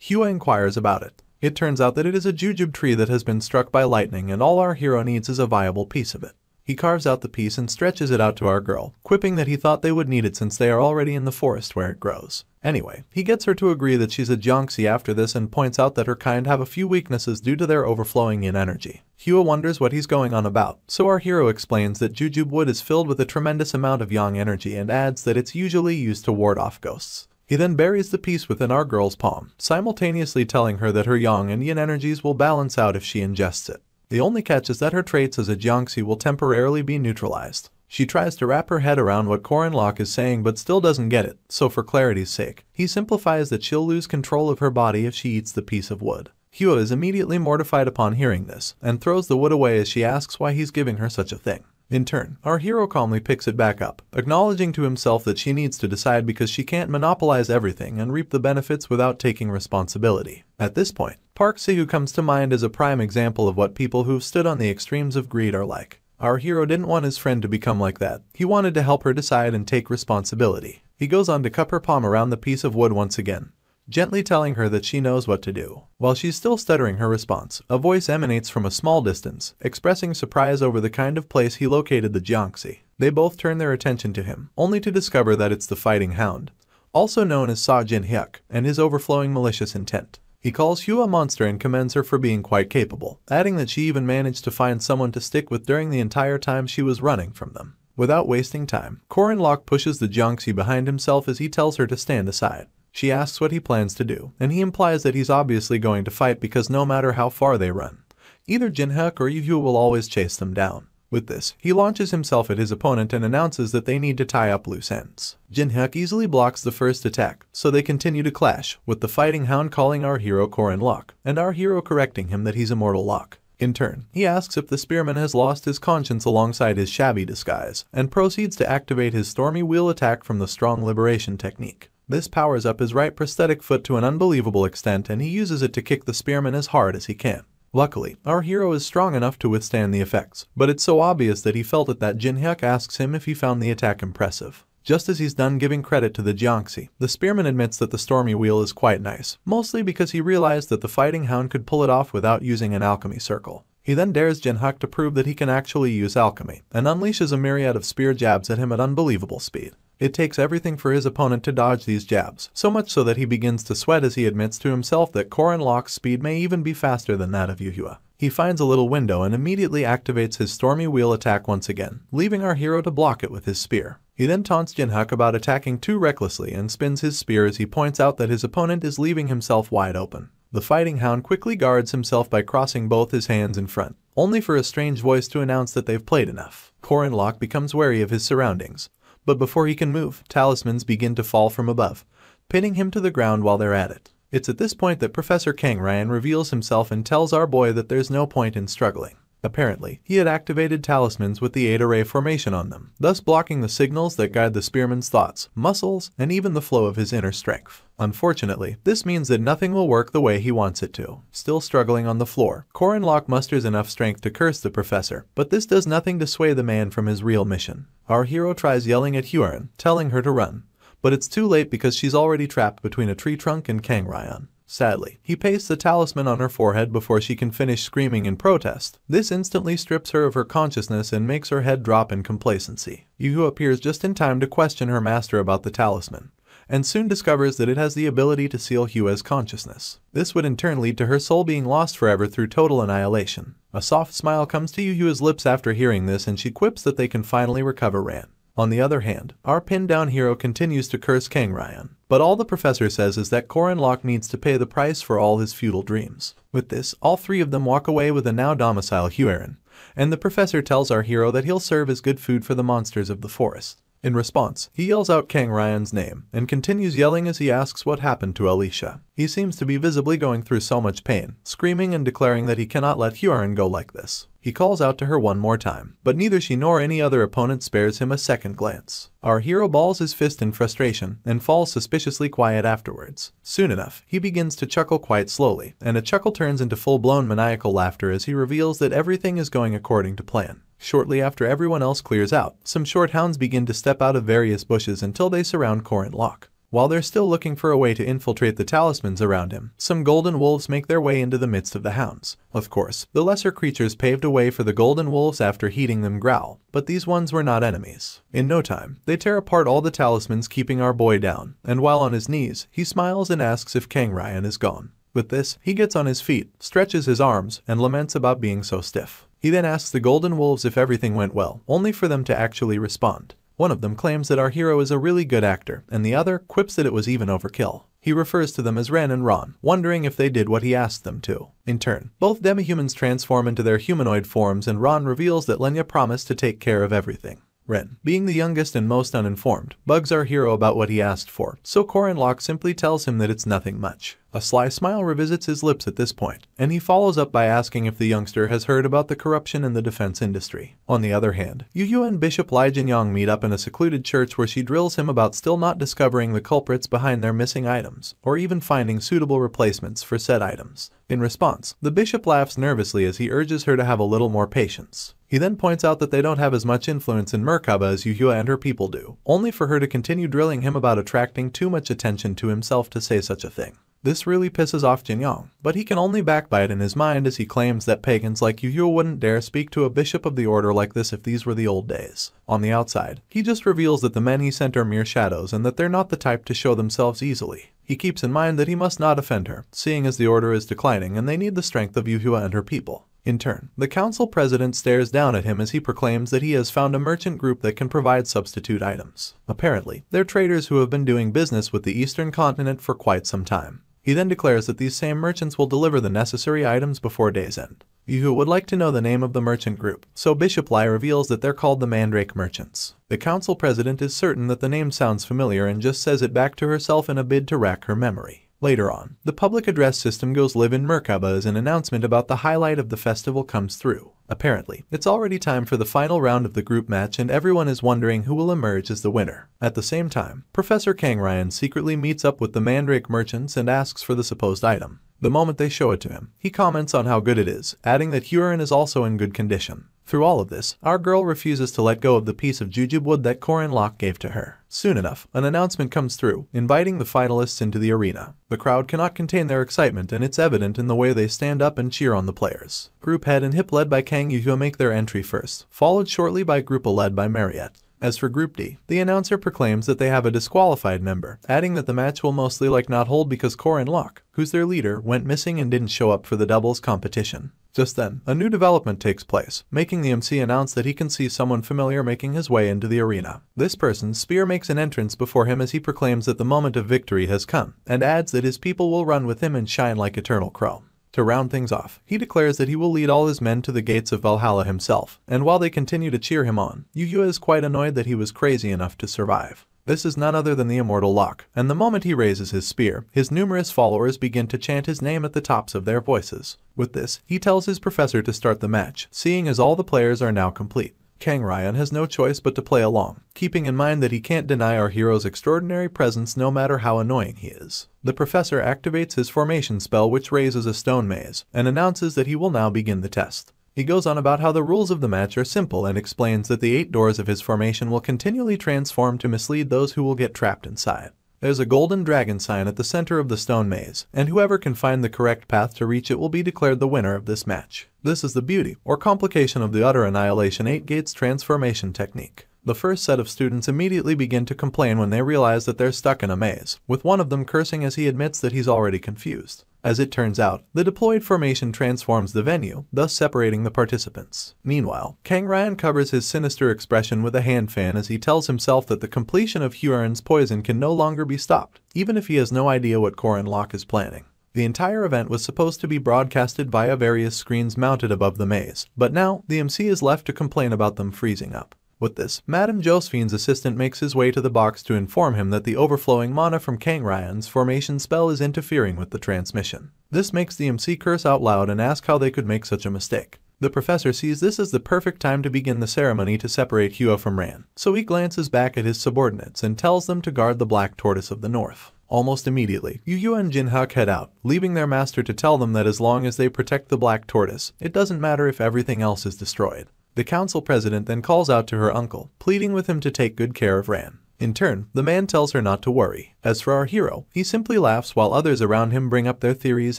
Hua inquires about it. It turns out that it is a jujube tree that has been struck by lightning, and all our hero needs is a viable piece of it. He carves out the piece and stretches it out to our girl, quipping that he thought they would need it since they are already in the forest where it grows. Anyway, he gets her to agree that she's a Jiangxi after this and points out that her kind have a few weaknesses due to their overflowing yin energy. Hua wonders what he's going on about, so our hero explains that jujube wood is filled with a tremendous amount of yang energy and adds that it's usually used to ward off ghosts. He then buries the piece within our girl's palm, simultaneously telling her that her yang and yin energies will balance out if she ingests it. The only catch is that her traits as a Jiangxi will temporarily be neutralized. She tries to wrap her head around what Corin is saying but still doesn't get it, so for clarity's sake, he simplifies that she'll lose control of her body if she eats the piece of wood. Hua is immediately mortified upon hearing this, and throws the wood away as she asks why he's giving her such a thing. In turn, our hero calmly picks it back up, acknowledging to himself that she needs to decide because she can't monopolize everything and reap the benefits without taking responsibility. At this point, Park Se-woo comes to mind as a prime example of what people who've stood on the extremes of greed are like. Our hero didn't want his friend to become like that. He wanted to help her decide and take responsibility. He goes on to cup her palm around the piece of wood once again, gently telling her that she knows what to do. While she's still stuttering her response, a voice emanates from a small distance, expressing surprise over the kind of place he located the Jiangxi. They both turn their attention to him, only to discover that it's the Fighting Hound, also known as Sa Jin-hyuk, and his overflowing malicious intent. He calls Hua a monster and commends her for being quite capable, adding that she even managed to find someone to stick with during the entire time she was running from them. Without wasting time, Corin pushes the Jiangxi behind himself as he tells her to stand aside. She asks what he plans to do, and he implies that he's obviously going to fight because no matter how far they run, either Jin-hyuk or Yu will always chase them down. With this, he launches himself at his opponent and announces that they need to tie up loose ends. Jin-hyuk easily blocks the first attack, so they continue to clash, with the Fighting Hound calling our hero Corin Locke, and our hero correcting him that he's Immortal Locke. In turn, he asks if the spearman has lost his conscience alongside his shabby disguise, and proceeds to activate his Stormy Wheel attack from the Strong Liberation technique. This powers up his right prosthetic foot to an unbelievable extent, and he uses it to kick the spearman as hard as he can. Luckily, our hero is strong enough to withstand the effects, but it's so obvious that he felt it that Jin-hyuk asks him if he found the attack impressive. Just as he's done giving credit to the Jiangxi, the spearman admits that the Stormy Wheel is quite nice, mostly because he realized that the Fighting Hound could pull it off without using an alchemy circle. He then dares Jin-hyuk to prove that he can actually use alchemy, and unleashes a myriad of spear jabs at him at unbelievable speed. It takes everything for his opponent to dodge these jabs, so much so that he begins to sweat as he admits to himself that Corin Locke's speed may even be faster than that of Yu. He finds a little window and immediately activates his Stormy Wheel attack once again, leaving our hero to block it with his spear. He then taunts Jin-hyuk about attacking too recklessly and spins his spear as he points out that his opponent is leaving himself wide open. The Fighting Hound quickly guards himself by crossing both his hands in front, only for a strange voice to announce that they've played enough. Corin Locke becomes wary of his surroundings, but before he can move, talismans begin to fall from above, pinning him to the ground while they're at it. It's at this point that Professor Kang Ryan reveals himself and tells our boy that there's no point in struggling. Apparently, he had activated talismans with the 8-array formation on them, thus blocking the signals that guide the spearman's thoughts, muscles, and even the flow of his inner strength. Unfortunately, this means that nothing will work the way he wants it to. Still struggling on the floor, Corin Locke musters enough strength to curse the professor, but this does nothing to sway the man from his real mission. Our hero tries yelling at Hyorin, telling her to run, but it's too late because she's already trapped between a tree trunk and Kang Ryan. Sadly, he pastes the talisman on her forehead before she can finish screaming in protest. This instantly strips her of her consciousness and makes her head drop in complacency. Yu appears just in time to question her master about the talisman, and soon discovers that it has the ability to seal Hua's consciousness. This would in turn lead to her soul being lost forever through total annihilation. A soft smile comes to Yu's lips after hearing this, and she quips that they can finally recover Ran. On the other hand, our pinned-down hero continues to curse Kang Ryan, but all the professor says is that Corin Locke needs to pay the price for all his futile dreams. With this, all three of them walk away with a now docile Hyorin, and the professor tells our hero that he'll serve as good food for the monsters of the forest. In response, he yells out Kang Ryan's name, and continues yelling as he asks what happened to Alicia. He seems to be visibly going through so much pain, screaming and declaring that he cannot let Hyorin go like this. He calls out to her one more time, but neither she nor any other opponent spares him a second glance. Our hero balls his fist in frustration, and falls suspiciously quiet afterwards. Soon enough, he begins to chuckle quite slowly, and a chuckle turns into full-blown maniacal laughter as he reveals that everything is going according to plan. Shortly after everyone else clears out, some short hounds begin to step out of various bushes until they surround Corin Locke. While they're still looking for a way to infiltrate the talismans around him, some golden wolves make their way into the midst of the hounds. Of course, the lesser creatures paved a way for the golden wolves after hearing them growl, but these ones were not enemies. In no time, they tear apart all the talismans, keeping our boy down, and while on his knees, he smiles and asks if Kang Ryan is gone. With this, he gets on his feet, stretches his arms, and laments about being so stiff. He then asks the golden wolves if everything went well, only for them to actually respond. One of them claims that our hero is a really good actor, and the other quips that it was even overkill. He refers to them as Ren and Ron, wondering if they did what he asked them to. In turn, both demi-humans transform into their humanoid forms, and Ron reveals that Lenya promised to take care of everything. Ren, being the youngest and most uninformed, bugs our hero about what he asked for, so Corin Locke simply tells him that it's nothing much. A sly smile revisits his lips at this point, and he follows up by asking if the youngster has heard about the corruption in the defense industry. On the other hand, Yu and Bishop Lai Jinyang meet up in a secluded church where she drills him about still not discovering the culprits behind their missing items, or even finding suitable replacements for said items. In response, the bishop laughs nervously as he urges her to have a little more patience. He then points out that they don't have as much influence in Merkaba as Yu and her people do, only for her to continue drilling him about attracting too much attention to himself to say such a thing. This really pisses off Jinyang, but he can only backbite in his mind as he claims that pagans like Yu wouldn't dare speak to a bishop of the order like this if these were the old days. On the outside, he just reveals that the men he sent are mere shadows and that they're not the type to show themselves easily. He keeps in mind that he must not offend her, seeing as the order is declining and they need the strength of Yu and her people. In turn, the council president stares down at him as he proclaims that he has found a merchant group that can provide substitute items. Apparently, they're traders who have been doing business with the eastern continent for quite some time. He then declares that these same merchants will deliver the necessary items before day's end. Yu would like to know the name of the merchant group, so Bishop Lai reveals that they're called the Mandrake Merchants. The council president is certain that the name sounds familiar and just says it back to herself in a bid to rack her memory. Later on, the public address system goes live in Merkaba as an announcement about the highlight of the festival comes through. Apparently, it's already time for the final round of the group match and everyone is wondering who will emerge as the winner. At the same time, Professor Kang Ryan secretly meets up with the Mandrake merchants and asks for the supposed item. The moment they show it to him, he comments on how good it is, adding that Huron is also in good condition. Through all of this, our girl refuses to let go of the piece of jujube wood that Corin gave to her. Soon enough, an announcement comes through, inviting the finalists into the arena. The crowd cannot contain their excitement and it's evident in the way they stand up and cheer on the players. Group Head and Hip led by Kang Yu make their entry first, followed shortly by Group A led by Mariette. As for Group D, the announcer proclaims that they have a disqualified member, adding that the match will mostly not hold because Corin, who's their leader, went missing and didn't show up for the doubles competition. Just then, a new development takes place, making the MC announce that he can see someone familiar making his way into the arena. This person's spear makes an entrance before him as he proclaims that the moment of victory has come, and adds that his people will run with him and shine like eternal chrome. To round things off, he declares that he will lead all his men to the gates of Valhalla himself, and while they continue to cheer him on, Yu is quite annoyed that he was crazy enough to survive. This is none other than the immortal Locke, and the moment he raises his spear, his numerous followers begin to chant his name at the tops of their voices. With this, he tells his professor to start the match, seeing as all the players are now complete. Kang Ryan has no choice but to play along, keeping in mind that he can't deny our hero's extraordinary presence no matter how annoying he is. The professor activates his formation spell which raises a stone maze, and announces that he will now begin the test. He goes on about how the rules of the match are simple and explains that the 8 doors of his formation will continually transform to mislead those who will get trapped inside. There's a golden dragon sign at the center of the stone maze, and whoever can find the correct path to reach it will be declared the winner of this match. This is the beauty, or complication of the utter annihilation 8 gates transformation technique. The first set of students immediately begin to complain when they realize that they're stuck in a maze, with one of them cursing as he admits that he's already confused. As it turns out, the deployed formation transforms the venue, thus separating the participants. Meanwhile, Kang Ryan covers his sinister expression with a hand fan as he tells himself that the completion of Huron's poison can no longer be stopped, even if he has no idea what Corin is planning. The entire event was supposed to be broadcasted via various screens mounted above the maze, but now the MC is left to complain about them freezing up. With this, Madame Josephine's assistant makes his way to the box to inform him that the overflowing mana from Kang Ryan's formation spell is interfering with the transmission. This makes the MC curse out loud and ask how they could make such a mistake. The professor sees this as the perfect time to begin the ceremony to separate Hua from Ran, so he glances back at his subordinates and tells them to guard the Black Tortoise of the North. Almost immediately, Yu and Jinhak head out, leaving their master to tell them that as long as they protect the Black Tortoise, it doesn't matter if everything else is destroyed. The council president then calls out to her uncle, pleading with him to take good care of Ran. In turn, the man tells her not to worry. As for our hero, he simply laughs while others around him bring up their theories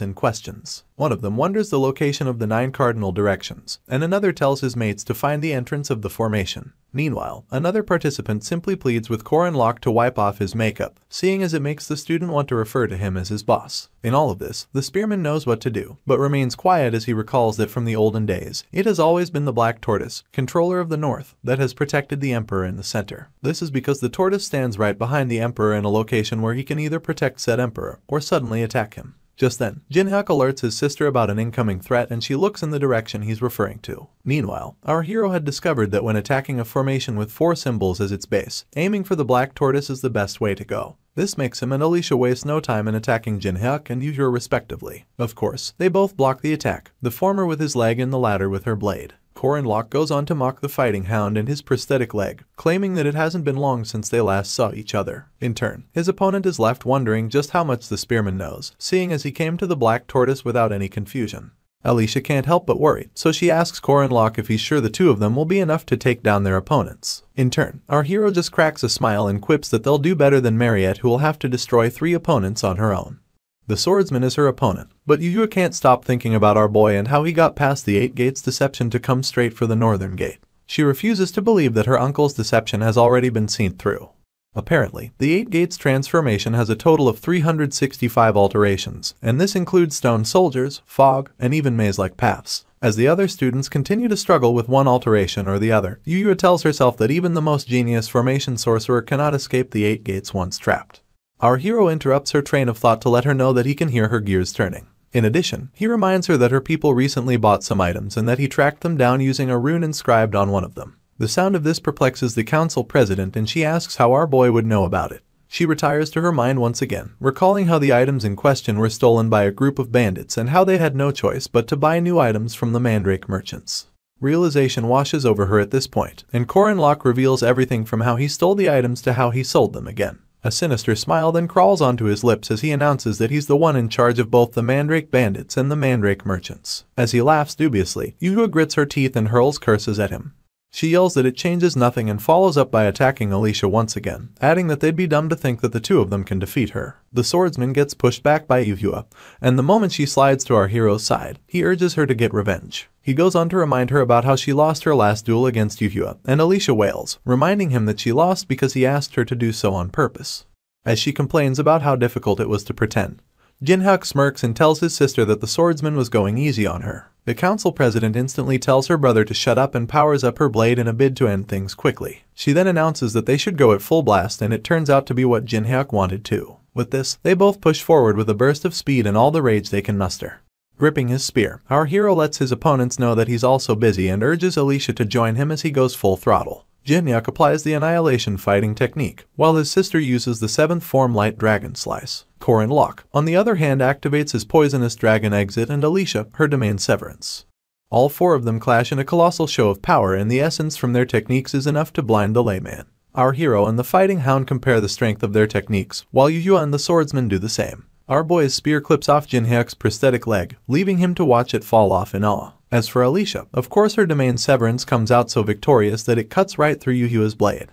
and questions. One of them wonders the location of the 9 cardinal directions, and another tells his mates to find the entrance of the formation. Meanwhile, another participant simply pleads with Corin to wipe off his makeup, seeing as it makes the student want to refer to him as his boss. In all of this, the spearman knows what to do, but remains quiet as he recalls that from the olden days, it has always been the Black Tortoise, controller of the North, that has protected the Emperor in the center. This is because the tortoise stands right behind the Emperor in a location where he can either protect said Emperor or suddenly attack him. Just then, Jin-hyuk alerts his sister about an incoming threat and she looks in the direction he's referring to. Meanwhile, our hero had discovered that when attacking a formation with 4 symbols as its base, aiming for the black tortoise is the best way to go. This makes him and Alicia waste no time in attacking Jin-hyuk and Yu-hyuk respectively. Of course, they both block the attack, the former with his leg and the latter with her blade. Corin goes on to mock the fighting hound and his prosthetic leg, claiming that it hasn't been long since they last saw each other. In turn, his opponent is left wondering just how much the spearman knows, seeing as he came to the black tortoise without any confusion. Alicia can't help but worry, so she asks Corin if he's sure the two of them will be enough to take down their opponents. In turn, our hero just cracks a smile and quips that they'll do better than Mariette, who will have to destroy 3 opponents on her own. The swordsman is her opponent, but Yu can't stop thinking about our boy and how he got past the 8 gates deception to come straight for the northern gate. She refuses to believe that her uncle's deception has already been seen through. Apparently, the 8 gates transformation has a total of 365 alterations, and this includes stone soldiers, fog, and even maze-like paths. As the other students continue to struggle with one alteration or the other, Yu tells herself that even the most genius formation sorcerer cannot escape the 8 gates once trapped. Our hero interrupts her train of thought to let her know that he can hear her gears turning. In addition, he reminds her that her people recently bought some items and that he tracked them down using a rune inscribed on one of them. The sound of this perplexes the council president and she asks how our boy would know about it. She retires to her mind once again, recalling how the items in question were stolen by a group of bandits and how they had no choice but to buy new items from the mandrake merchants. Realization washes over her at this point, and Corin reveals everything from how he stole the items to how he sold them again. A sinister smile then crawls onto his lips as he announces that he's the one in charge of both the mandrake bandits and the mandrake merchants. As he laughs dubiously, Yu grits her teeth and hurls curses at him. She yells that it changes nothing and follows up by attacking Alicia once again, adding that they'd be dumb to think that the two of them can defeat her. The swordsman gets pushed back by Yu, and the moment she slides to our hero's side, he urges her to get revenge. He goes on to remind her about how she lost her last duel against Yu, and Alicia wails, reminding him that she lost because he asked her to do so on purpose. As she complains about how difficult it was to pretend, Jin-hyuk smirks and tells his sister that the swordsman was going easy on her. The council president instantly tells her brother to shut up and powers up her blade in a bid to end things quickly. She then announces that they should go at full blast, and it turns out to be what Jin-hyuk wanted too. With this, they both push forward with a burst of speed and all the rage they can muster. Gripping his spear, our hero lets his opponents know that he's also busy and urges Alicia to join him as he goes full throttle. Jin-hyuk applies the annihilation fighting technique, while his sister uses the 7th form light dragon slice. Corin, on the other hand, activates his poisonous dragon exit and Alicia, her domain severance. All 4 of them clash in a colossal show of power, and the essence from their techniques is enough to blind the layman. Our hero and the fighting hound compare the strength of their techniques, while Yu and the swordsman do the same. Our boy's spear clips off Jin-hyuk's prosthetic leg, leaving him to watch it fall off in awe. As for Alicia, of course her domain severance comes out so victorious that it cuts right through Yu's blade.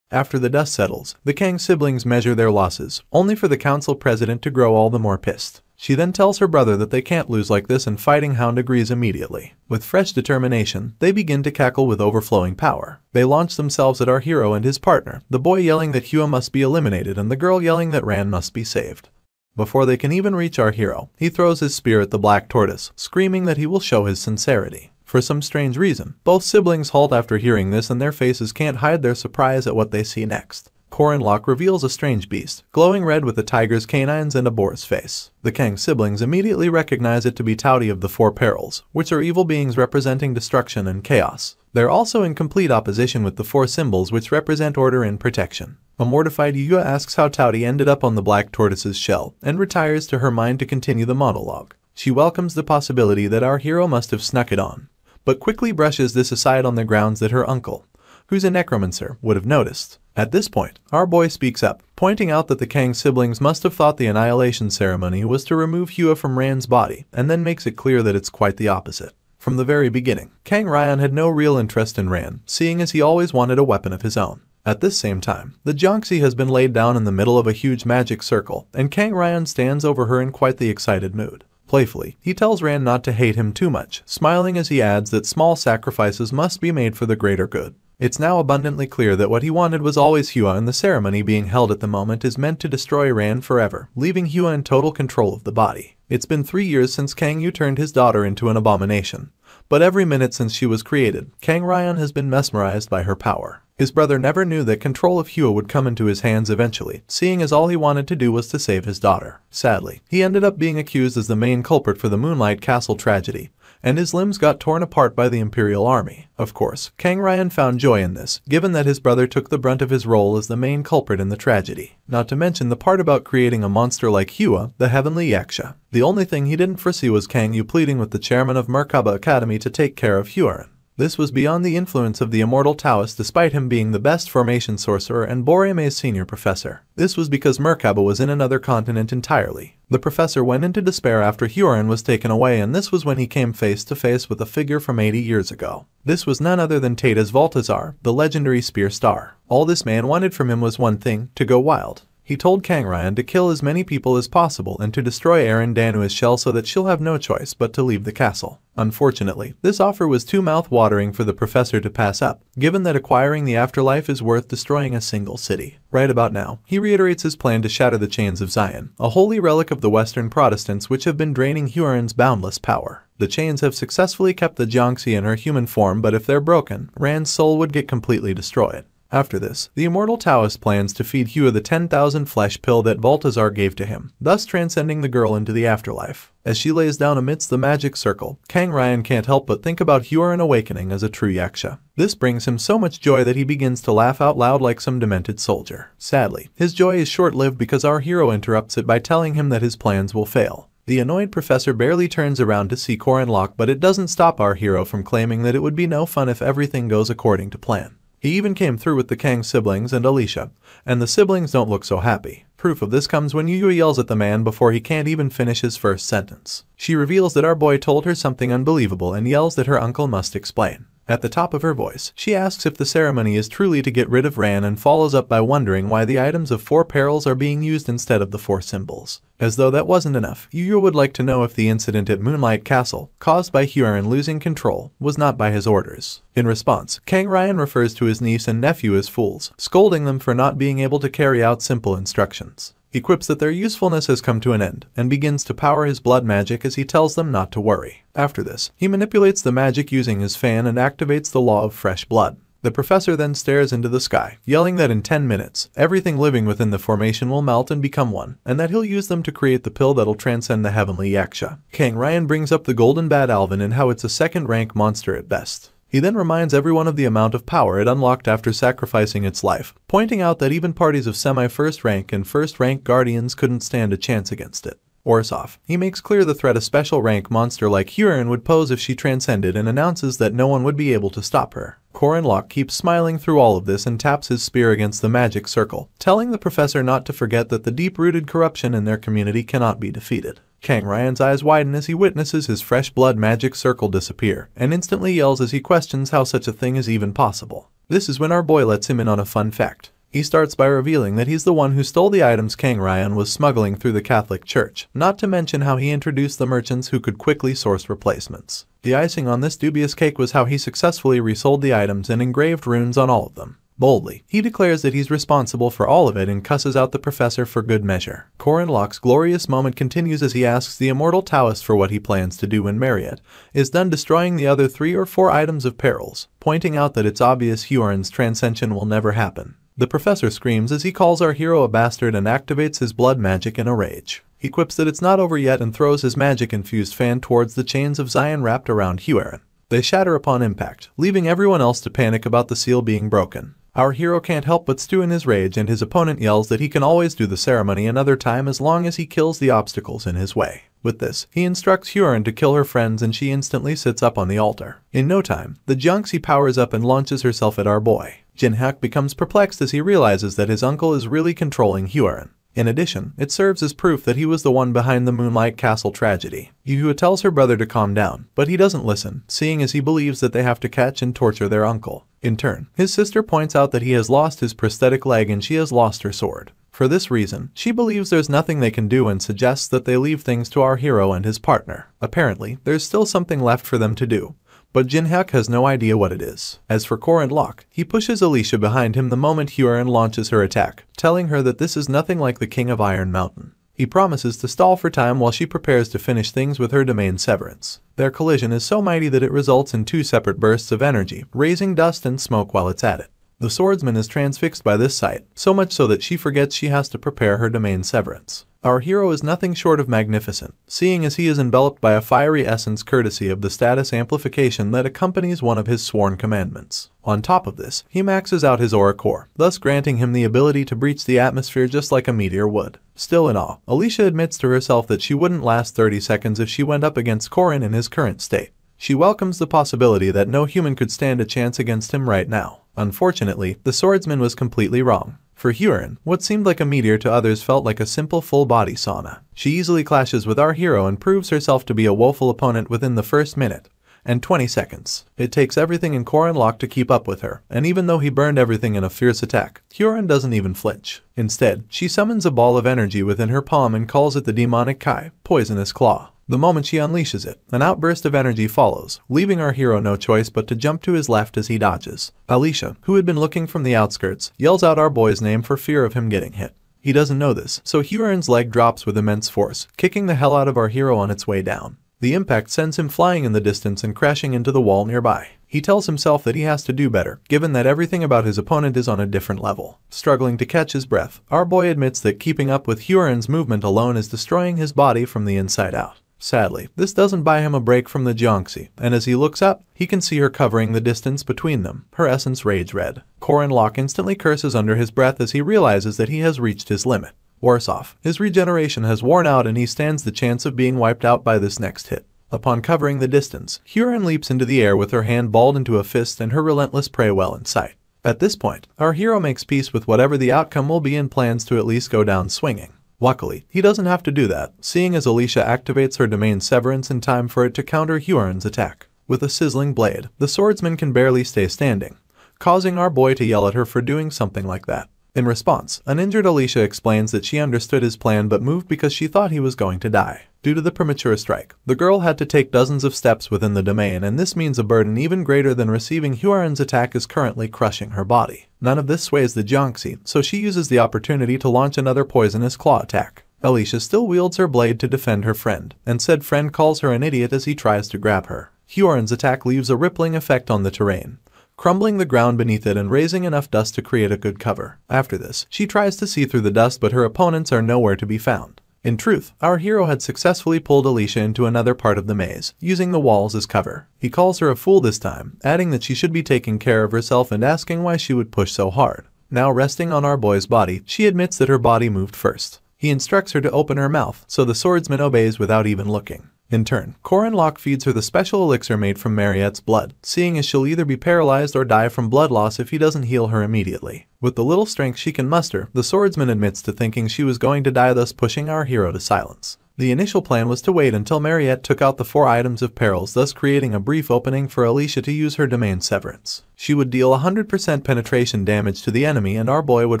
After the dust settles, the Kang siblings measure their losses, only for the council president to grow all the more pissed. She then tells her brother that they can't lose like this, and Fighting Hound agrees immediately. With fresh determination, they begin to cackle with overflowing power. They launch themselves at our hero and his partner, the boy yelling that Hua must be eliminated and the girl yelling that Ran must be saved. Before they can even reach our hero, he throws his spear at the black tortoise, screaming that he will show his sincerity. For some strange reason, both siblings halt after hearing this, and their faces can't hide their surprise at what they see next. Corin reveals a strange beast, glowing red with a tiger's canines and a boar's face. The Kang siblings immediately recognize it to be Taudi of the 4 Perils, which are evil beings representing destruction and chaos. They're also in complete opposition with the 4 symbols, which represent order and protection. A mortified Yu asks how Taudi ended up on the black tortoise's shell, and retires to her mind to continue the monologue. She welcomes the possibility that our hero must have snuck it on, but quickly brushes this aside on the grounds that her uncle, who's a necromancer, would have noticed. At this point, our boy speaks up, pointing out that the Kang siblings must have thought the annihilation ceremony was to remove Hua from Ran's body, and then makes it clear that it's quite the opposite. From the very beginning, Kang Ryan had no real interest in Ran, seeing as he always wanted a weapon of his own. At this same time, the Jiangxi has been laid down in the middle of a huge magic circle, and Kang Ryan stands over her in quite the excited mood. Playfully, he tells Ran not to hate him too much, smiling as he adds that small sacrifices must be made for the greater good. It's now abundantly clear that what he wanted was always Hua, and the ceremony being held at the moment is meant to destroy Ran forever, leaving Hua in total control of the body. It's been 3 years since Kang Yu turned his daughter into an abomination, But every minute since she was created, Kang Ryan has been mesmerized by her power. His brother never knew that control of Hua would come into his hands eventually, seeing as all he wanted to do was to save his daughter. Sadly, he ended up being accused as the main culprit for the Moonlight Castle tragedy, and his limbs got torn apart by the Imperial Army. Of course, Kang Ryan found joy in this, given that his brother took the brunt of his role as the main culprit in the tragedy. Not to mention the part about creating a monster like Hua, the Heavenly Yaksha. The only thing he didn't foresee was Kang Yu pleading with the chairman of Merkaba Academy to take care of Huron. This was beyond the influence of the immortal Taoist despite him being the best formation sorcerer and Boreame's senior professor. This was because Merkaba was in another continent entirely. The professor went into despair after Huron was taken away, and this was when he came face to face with a figure from 80 years ago. This was none other than Tatas Valtazar, the legendary spear star. All this man wanted from him was one thing: to go wild. He told Kang Ryan to kill as many people as possible and to destroy Erin Danua's shell so that she'll have no choice but to leave the castle. Unfortunately, this offer was too mouth-watering for the professor to pass up, given that acquiring the afterlife is worth destroying a single city. Right about now, he reiterates his plan to shatter the chains of Zion, a holy relic of the Western Protestants which have been draining Huron's boundless power. The chains have successfully kept the Jiangxi in her human form, but if they're broken, Rand's soul would get completely destroyed. After this, the immortal Taoist plans to feed Hua the 10,000 flesh pill that Baltazar gave to him, thus transcending the girl into the afterlife. As she lays down amidst the magic circle, Kang Ryan can't help but think about Huron awakening as a true Yaksha. This brings him so much joy that he begins to laugh out loud like some demented soldier. Sadly, his joy is short-lived because our hero interrupts it by telling him that his plans will fail. The annoyed professor barely turns around to see Corin, but it doesn't stop our hero from claiming that it would be no fun if everything goes according to plan. He even came through with the Kang siblings and Alicia, and the siblings don't look so happy. Proof of this comes when Yu yells at the man before he can't even finish his first sentence. She reveals that our boy told her something unbelievable and yells that her uncle must explain. At the top of her voice, she asks if the ceremony is truly to get rid of Ran and follows up by wondering why the items of 4 perils are being used instead of the 4 symbols. As though that wasn't enough, Yu would like to know if the incident at Moonlight Castle, caused by Huron losing control, was not by his orders. In response, Kang Ryan refers to his niece and nephew as fools, scolding them for not being able to carry out simple instructions. He quips that their usefulness has come to an end, and begins to power his blood magic as he tells them not to worry. After this, he manipulates the magic using his fan and activates the law of fresh blood. The professor then stares into the sky, yelling that in 10 minutes, everything living within the formation will melt and become one, and that he'll use them to create the pill that'll transcend the Heavenly Yaksha. Kang Ryan brings up the Golden Bat Alvin and how it's a second-rank monster at best. He then reminds everyone of the amount of power it unlocked after sacrificing its life, pointing out that even parties of semi-first rank and first-rank guardians couldn't stand a chance against it. Worse off, he makes clear the threat a special rank monster like Huron would pose if she transcended and announces that no one would be able to stop her. Corin keeps smiling through all of this and taps his spear against the magic circle, telling the professor not to forget that the deep-rooted corruption in their community cannot be defeated. Kang Ryan's eyes widen as he witnesses his fresh blood magic circle disappear, and instantly yells as he questions how such a thing is even possible. This is when our boy lets him in on a fun fact. He starts by revealing that he's the one who stole the items Kang Ryan was smuggling through the Catholic Church, not to mention how he introduced the merchants who could quickly source replacements. The icing on this dubious cake was how he successfully resold the items and engraved runes on all of them. Boldly, he declares that he's responsible for all of it and cusses out the professor for good measure. Corin glorious moment continues as he asks the immortal Taoist for what he plans to do when Marriott is done destroying the other 3 or 4 items of perils, pointing out that it's obvious Huron's transcension will never happen. The professor screams as he calls our hero a bastard and activates his blood magic in a rage. He quips that it's not over yet and throws his magic-infused fan towards the chains of Zion wrapped around Huron. They shatter upon impact, leaving everyone else to panic about the seal being broken. Our hero can't help but stew in his rage, and his opponent yells that he can always do the ceremony another time as long as he kills the obstacles in his way. With this, he instructs Huron to kill her friends and she instantly sits up on the altar. In no time, the Jiangxi powers up and launches herself at our boy. Jinhak becomes perplexed as he realizes that his uncle is really controlling Huron. In addition, it serves as proof that he was the one behind the Moonlight Castle tragedy. Yu tells her brother to calm down, but he doesn't listen, seeing as he believes that they have to catch and torture their uncle. In turn, his sister points out that he has lost his prosthetic leg and she has lost her sword. For this reason, she believes there's nothing they can do and suggests that they leave things to our hero and his partner. Apparently, there's still something left for them to do, but Jinhak has no idea what it is. As for Corin, he pushes Alicia behind him the moment Huron launches her attack, telling her that this is nothing like the King of Iron Mountain. He promises to stall for time while she prepares to finish things with her domain severance. Their collision is so mighty that it results in 2 separate bursts of energy, raising dust and smoke while it's at it. The swordsman is transfixed by this sight, so much so that she forgets she has to prepare her domain severance. Our hero is nothing short of magnificent, seeing as he is enveloped by a fiery essence courtesy of the status amplification that accompanies one of his sworn commandments. On top of this, he maxes out his aura core, thus granting him the ability to breach the atmosphere just like a meteor would. Still in awe, Alicia admits to herself that she wouldn't last 30 seconds if she went up against Corin in his current state. She welcomes the possibility that no human could stand a chance against him right now. Unfortunately, the swordsman was completely wrong. For Huron, what seemed like a meteor to others felt like a simple full-body sauna. She easily clashes with our hero and proves herself to be a woeful opponent within the first minute and 20 seconds. It takes everything in Corin to keep up with her, and even though he burned everything in a fierce attack, Huron doesn't even flinch. Instead, she summons a ball of energy within her palm and calls it the demonic Kai, poisonous claw. The moment she unleashes it, an outburst of energy follows, leaving our hero no choice but to jump to his left as he dodges. Alicia, who had been looking from the outskirts, yells out our boy's name for fear of him getting hit. He doesn't know this, so Huron's leg drops with immense force, kicking the hell out of our hero on its way down. The impact sends him flying in the distance and crashing into the wall nearby. He tells himself that he has to do better, given that everything about his opponent is on a different level. Struggling to catch his breath, our boy admits that keeping up with Huron's movement alone is destroying his body from the inside out. Sadly, this doesn't buy him a break from the Jiangxi, and as he looks up, he can see her covering the distance between them, her essence rage red. Corin instantly curses under his breath as he realizes that he has reached his limit. Worse off, his regeneration has worn out and he stands the chance of being wiped out by this next hit. Upon covering the distance, Huron leaps into the air with her hand balled into a fist and her relentless prey well in sight. At this point, our hero makes peace with whatever the outcome will be and plans to at least go down swinging. Luckily, he doesn't have to do that, seeing as Alicia activates her domain severance in time for it to counter Huron's attack. With a sizzling blade, the swordsman can barely stay standing, causing our boy to yell at her for doing something like that. In response, an injured Alicia explains that she understood his plan but moved because she thought he was going to die. Due to the premature strike, the girl had to take dozens of steps within the domain, and this means a burden even greater than receiving Huron's attack is currently crushing her body. None of this sways the Jiangxi, so she uses the opportunity to launch another poisonous claw attack. Alicia still wields her blade to defend her friend, and said friend calls her an idiot as he tries to grab her. Huron's attack leaves a rippling effect on the terrain, crumbling the ground beneath it and raising enough dust to create a good cover. After this, she tries to see through the dust but her opponents are nowhere to be found. In truth, our hero had successfully pulled Alicia into another part of the maze, using the walls as cover. He calls her a fool this time, adding that she should be taking care of herself and asking why she would push so hard. Now resting on our boy's body, she admits that her body moved first. He instructs her to open her mouth, so the swordsman obeys without even looking. In turn, Corin feeds her the special elixir made from Mariette's blood, seeing as she'll either be paralyzed or die from blood loss if he doesn't heal her immediately. With the little strength she can muster, the swordsman admits to thinking she was going to die, thus pushing our hero to silence. The initial plan was to wait until Mariette took out the 4 items of perils, thus creating a brief opening for Alicia to use her domain severance. She would deal 100% penetration damage to the enemy and our boy would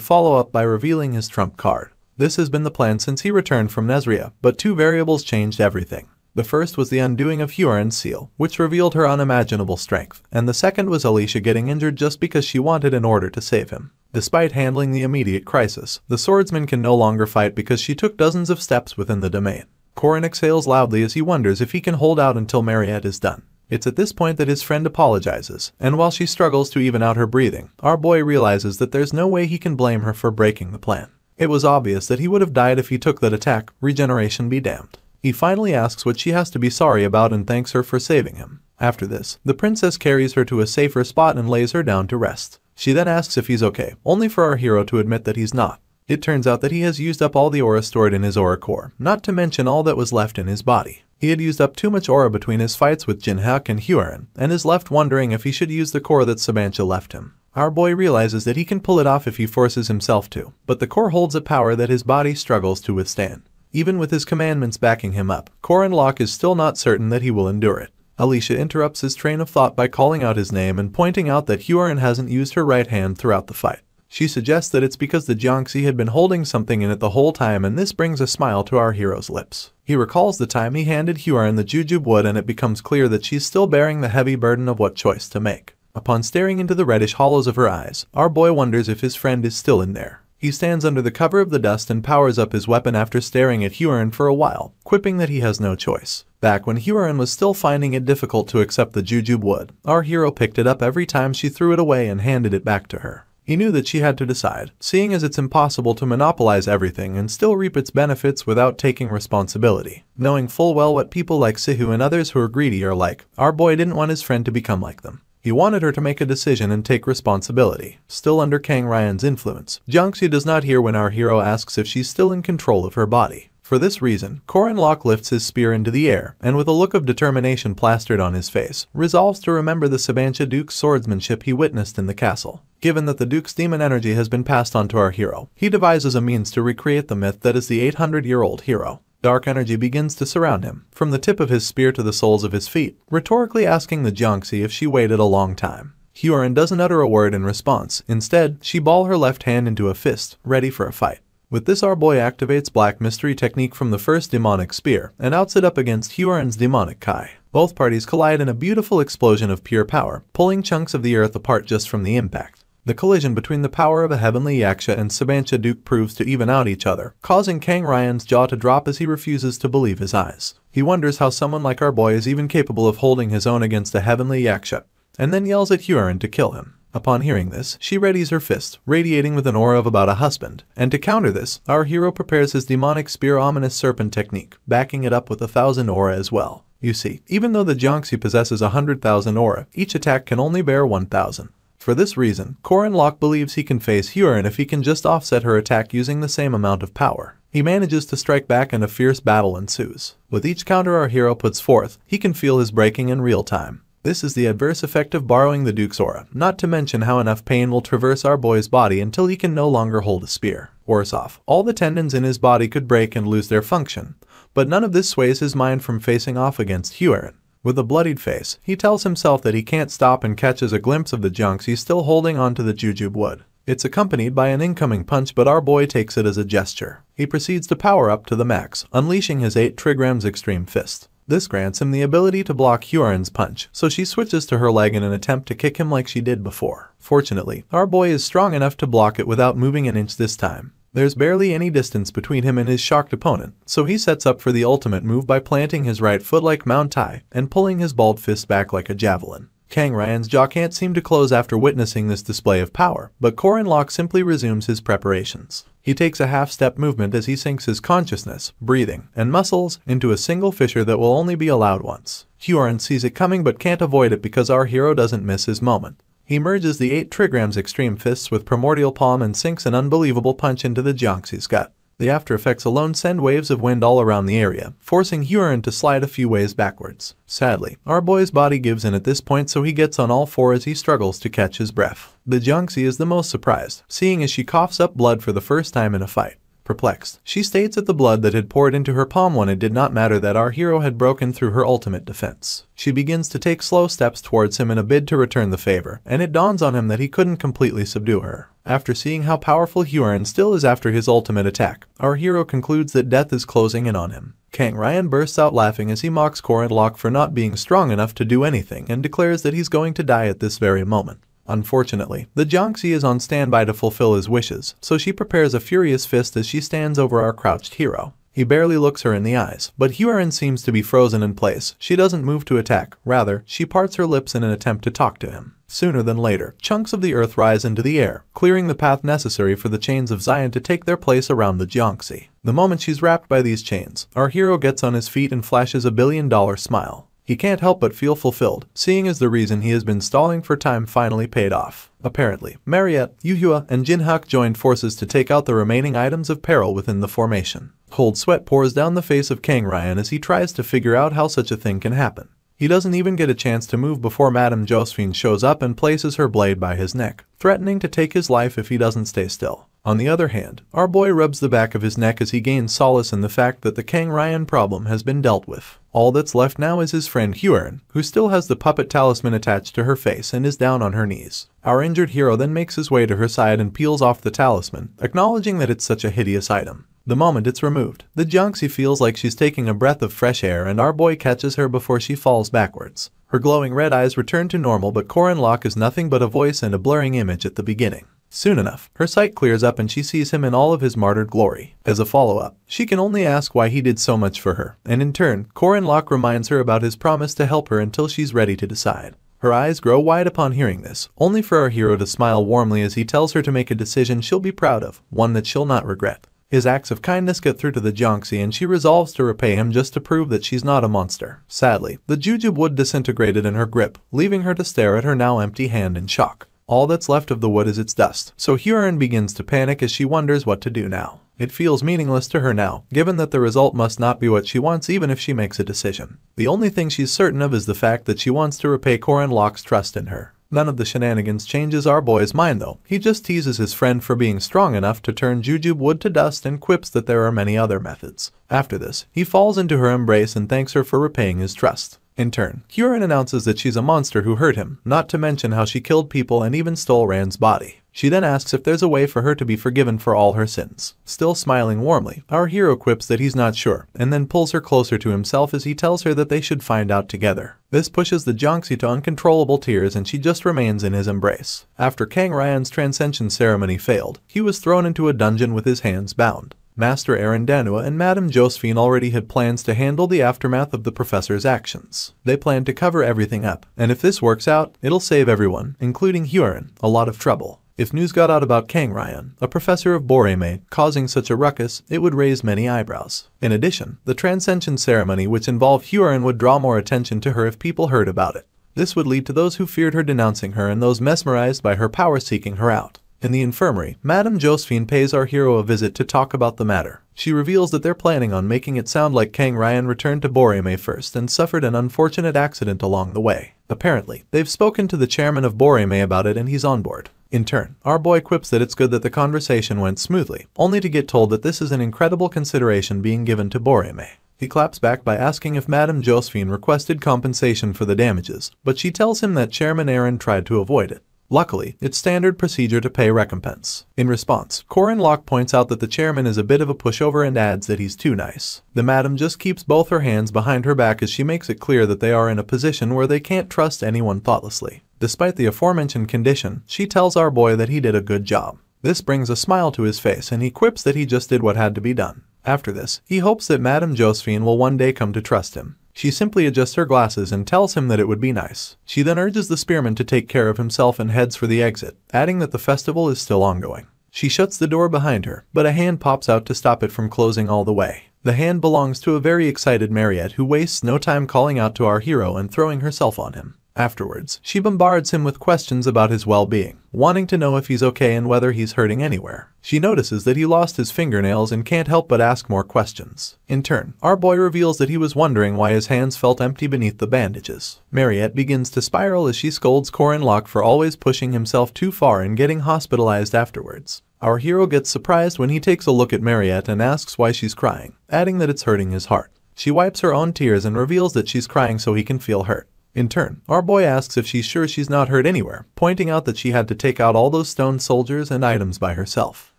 follow up by revealing his trump card. This has been the plan since he returned from Nezria, but 2 variables changed everything. The first was the undoing of Huron's seal, which revealed her unimaginable strength, and the second was Alicia getting injured just because she wanted in order to save him. Despite handling the immediate crisis, the swordsman can no longer fight because she took dozens of steps within the domain. Corin exhales loudly as he wonders if he can hold out until Mariette is done. It's at this point that his friend apologizes, and while she struggles to even out her breathing, our boy realizes that there's no way he can blame her for breaking the plan. It was obvious that he would have died if he took that attack, regeneration be damned. He finally asks what she has to be sorry about and thanks her for saving him. After this, the princess carries her to a safer spot and lays her down to rest. She then asks if he's okay, only for our hero to admit that he's not. It turns out that he has used up all the aura stored in his aura core, not to mention all that was left in his body. He had used up too much aura between his fights with Jinhak and Huron, and is left wondering if he should use the core that Sabancha left him. Our boy realizes that he can pull it off if he forces himself to, but the core holds a power that his body struggles to withstand. Even with his commandments backing him up, Corin is still not certain that he will endure it. Alicia interrupts his train of thought by calling out his name and pointing out that Huron hasn't used her right hand throughout the fight. She suggests that it's because the Jiangxi had been holding something in it the whole time, and this brings a smile to our hero's lips. He recalls the time he handed Huron the jujube wood, and it becomes clear that she's still bearing the heavy burden of what choice to make. Upon staring into the reddish hollows of her eyes, our boy wonders if his friend is still in there. He stands under the cover of the dust and powers up his weapon after staring at Hyorin for a while, quipping that he has no choice. Back when Hyorin was still finding it difficult to accept the jujube wood, our hero picked it up every time she threw it away and handed it back to her. He knew that she had to decide, seeing as it's impossible to monopolize everything and still reap its benefits without taking responsibility. Knowing full well what people like Sihu and others who are greedy are like, our boy didn't want his friend to become like them. He wanted her to make a decision and take responsibility. Still under Kang Ryan's influence, Jiangxi does not hear when our hero asks if she's still in control of her body. For this reason, Corin lifts his spear into the air, and with a look of determination plastered on his face, resolves to remember the Sabancha Duke's swordsmanship he witnessed in the castle. Given that the Duke's demon energy has been passed on to our hero, he devises a means to recreate the myth that is the 800-year-old hero. Dark energy begins to surround him, from the tip of his spear to the soles of his feet, rhetorically asking the Jiangxi if she waited a long time. Hyorin doesn't utter a word in response. Instead, she balls her left hand into a fist, ready for a fight. With this, our boy activates Black Mystery technique from the first demonic spear and outs it up against Hyorin's demonic Kai. Both parties collide in a beautiful explosion of pure power, pulling chunks of the earth apart just from the impact. The collision between the power of a heavenly Yaksha and Sabancha Duke proves to even out each other, causing Kang Ryan's jaw to drop as he refuses to believe his eyes. He wonders how someone like our boy is even capable of holding his own against a heavenly Yaksha, and then yells at Hyorin to kill him. Upon hearing this, she readies her fist, radiating with an aura of about a husband, and to counter this, our hero prepares his demonic spear ominous serpent technique, backing it up with 1,000 aura as well. You see, even though the Jiangxi possesses 100,000 aura, each attack can only bear 1,000. For this reason, Corin believes he can face Hyorin if he can just offset her attack using the same amount of power. He manages to strike back and a fierce battle ensues. With each counter our hero puts forth, he can feel his breaking in real time. This is the adverse effect of borrowing the Duke's aura, not to mention how enough pain will traverse our boy's body until he can no longer hold a spear. Worse off, all the tendons in his body could break and lose their function. But none of this sways his mind from facing off against Hyorin. With a bloodied face, he tells himself that he can't stop and catches a glimpse of the Jiangxi still holding onto the jujube wood. It's accompanied by an incoming punch, but our boy takes it as a gesture. He proceeds to power up to the max, unleashing his 8 trigrams extreme fist. This grants him the ability to block Hyorin's punch, so she switches to her leg in an attempt to kick him like she did before. Fortunately, our boy is strong enough to block it without moving an inch this time. There's barely any distance between him and his shocked opponent, so he sets up for the ultimate move by planting his right foot like Mount Tai and pulling his balled fist back like a javelin. Kang Ryan's jaw can't seem to close after witnessing this display of power, but Corin simply resumes his preparations. He takes a half-step movement as he sinks his consciousness, breathing, and muscles into a single fissure that will only be allowed once. Hyorin sees it coming but can't avoid it because our hero doesn't miss his moment. He merges the 8 trigrams extreme fists with primordial palm and sinks an unbelievable punch into the Jiangxi's gut. The after effects alone send waves of wind all around the area, forcing Hyorin to slide a few ways backwards. Sadly, our boy's body gives in at this point, so he gets on all fours as he struggles to catch his breath. The Jiangxi is the most surprised, seeing as she coughs up blood for the first time in a fight. Perplexed, she states that the blood that had poured into her palm when it did not matter that our hero had broken through her ultimate defense. She begins to take slow steps towards him in a bid to return the favor, and it dawns on him that he couldn't completely subdue her. After seeing how powerful Hyorin still is after his ultimate attack, our hero concludes that death is closing in on him. Kang Ryan bursts out laughing as he mocks Corin for not being strong enough to do anything and declares that he's going to die at this very moment. Unfortunately, the Jiangxi is on standby to fulfill his wishes, so she prepares a furious fist as she stands over our crouched hero. He barely looks her in the eyes, but Hyorin seems to be frozen in place. She doesn't move to attack, rather, she parts her lips in an attempt to talk to him. Sooner than later, chunks of the earth rise into the air, clearing the path necessary for the chains of Zion to take their place around the Jiangxi. The moment she's wrapped by these chains, our hero gets on his feet and flashes a billion-dollar smile. He can't help but feel fulfilled, seeing as the reason he has been stalling for time finally paid off. Apparently, Mariette, Yuhua, and Jinhak joined forces to take out the remaining items of peril within the formation. Cold sweat pours down the face of Kang Ryan as he tries to figure out how such a thing can happen. He doesn't even get a chance to move before Madame Josephine shows up and places her blade by his neck, threatening to take his life if he doesn't stay still. On the other hand, our boy rubs the back of his neck as he gains solace in the fact that the Kang Ryan problem has been dealt with. All that's left now is his friend Hyorin, who still has the puppet talisman attached to her face and is down on her knees. Our injured hero then makes his way to her side and peels off the talisman, acknowledging that it's such a hideous item. The moment it's removed, the Jiangxi feels like she's taking a breath of fresh air and our boy catches her before she falls backwards. Her glowing red eyes return to normal, but Corin is nothing but a voice and a blurring image at the beginning. Soon enough, her sight clears up and she sees him in all of his martyred glory. As a follow-up, she can only ask why he did so much for her, and in turn, Corin reminds her about his promise to help her until she's ready to decide. Her eyes grow wide upon hearing this, only for our hero to smile warmly as he tells her to make a decision she'll be proud of, one that she'll not regret. His acts of kindness get through to the Jiangxi and she resolves to repay him just to prove that she's not a monster. Sadly, the jujube wood disintegrated in her grip, leaving her to stare at her now empty hand in shock. All that's left of the wood is its dust, so Huron begins to panic as she wonders what to do now. It feels meaningless to her now, given that the result must not be what she wants even if she makes a decision. The only thing she's certain of is the fact that she wants to repay Corin Locke's trust in her. None of the shenanigans changes our boy's mind though. He just teases his friend for being strong enough to turn jujube wood to dust and quips that there are many other methods. After this, he falls into her embrace and thanks her for repaying his trust. In turn, Huron announces that she's a monster who hurt him, not to mention how she killed people and even stole Rand's body. She then asks if there's a way for her to be forgiven for all her sins. Still smiling warmly, our hero quips that he's not sure, and then pulls her closer to himself as he tells her that they should find out together. This pushes the Jiangxi to uncontrollable tears and she just remains in his embrace. After Kang Ryan's transcension ceremony failed, he was thrown into a dungeon with his hands bound. Master Arandanua and Madame Josephine already had plans to handle the aftermath of the professor's actions. They plan to cover everything up, and if this works out, it'll save everyone, including Huron, a lot of trouble. If news got out about Kang Ryan, a professor of Boreme, causing such a ruckus, it would raise many eyebrows. In addition, the transcension ceremony which involved Huron would draw more attention to her if people heard about it. This would lead to those who feared her denouncing her and those mesmerized by her power seeking her out. In the infirmary, Madame Josephine pays our hero a visit to talk about the matter. She reveals that they're planning on making it sound like Kang Ryan returned to Boreme first and suffered an unfortunate accident along the way. Apparently, they've spoken to the chairman of Boreme about it and he's on board. In turn, our boy quips that it's good that the conversation went smoothly, only to get told that this is an incredible consideration being given to Boreme. He claps back by asking if Madame Josephine requested compensation for the damages, but she tells him that Chairman Aaron tried to avoid it. Luckily, it's standard procedure to pay recompense. In response, Corin Locke points out that the chairman is a bit of a pushover and adds that he's too nice. The madam just keeps both her hands behind her back as she makes it clear that they are in a position where they can't trust anyone thoughtlessly. Despite the aforementioned condition, she tells our boy that he did a good job. This brings a smile to his face and he quips that he just did what had to be done. After this, he hopes that Madame Josephine will one day come to trust him. She simply adjusts her glasses and tells him that it would be nice. She then urges the spearman to take care of himself and heads for the exit, adding that the festival is still ongoing. She shuts the door behind her, but a hand pops out to stop it from closing all the way. The hand belongs to a very excited Mariette who wastes no time calling out to our hero and throwing herself on him. Afterwards, she bombards him with questions about his well-being, wanting to know if he's okay and whether he's hurting anywhere. She notices that he lost his fingernails and can't help but ask more questions. In turn, our boy reveals that he was wondering why his hands felt empty beneath the bandages. Mariette begins to spiral as she scolds Corin Locke for always pushing himself too far and getting hospitalized afterwards. Our hero gets surprised when he takes a look at Mariette and asks why she's crying, adding that it's hurting his heart. She wipes her own tears and reveals that she's crying so he can feel hurt. In turn, our boy asks if she's sure she's not hurt anywhere, pointing out that she had to take out all those stone soldiers and items by herself.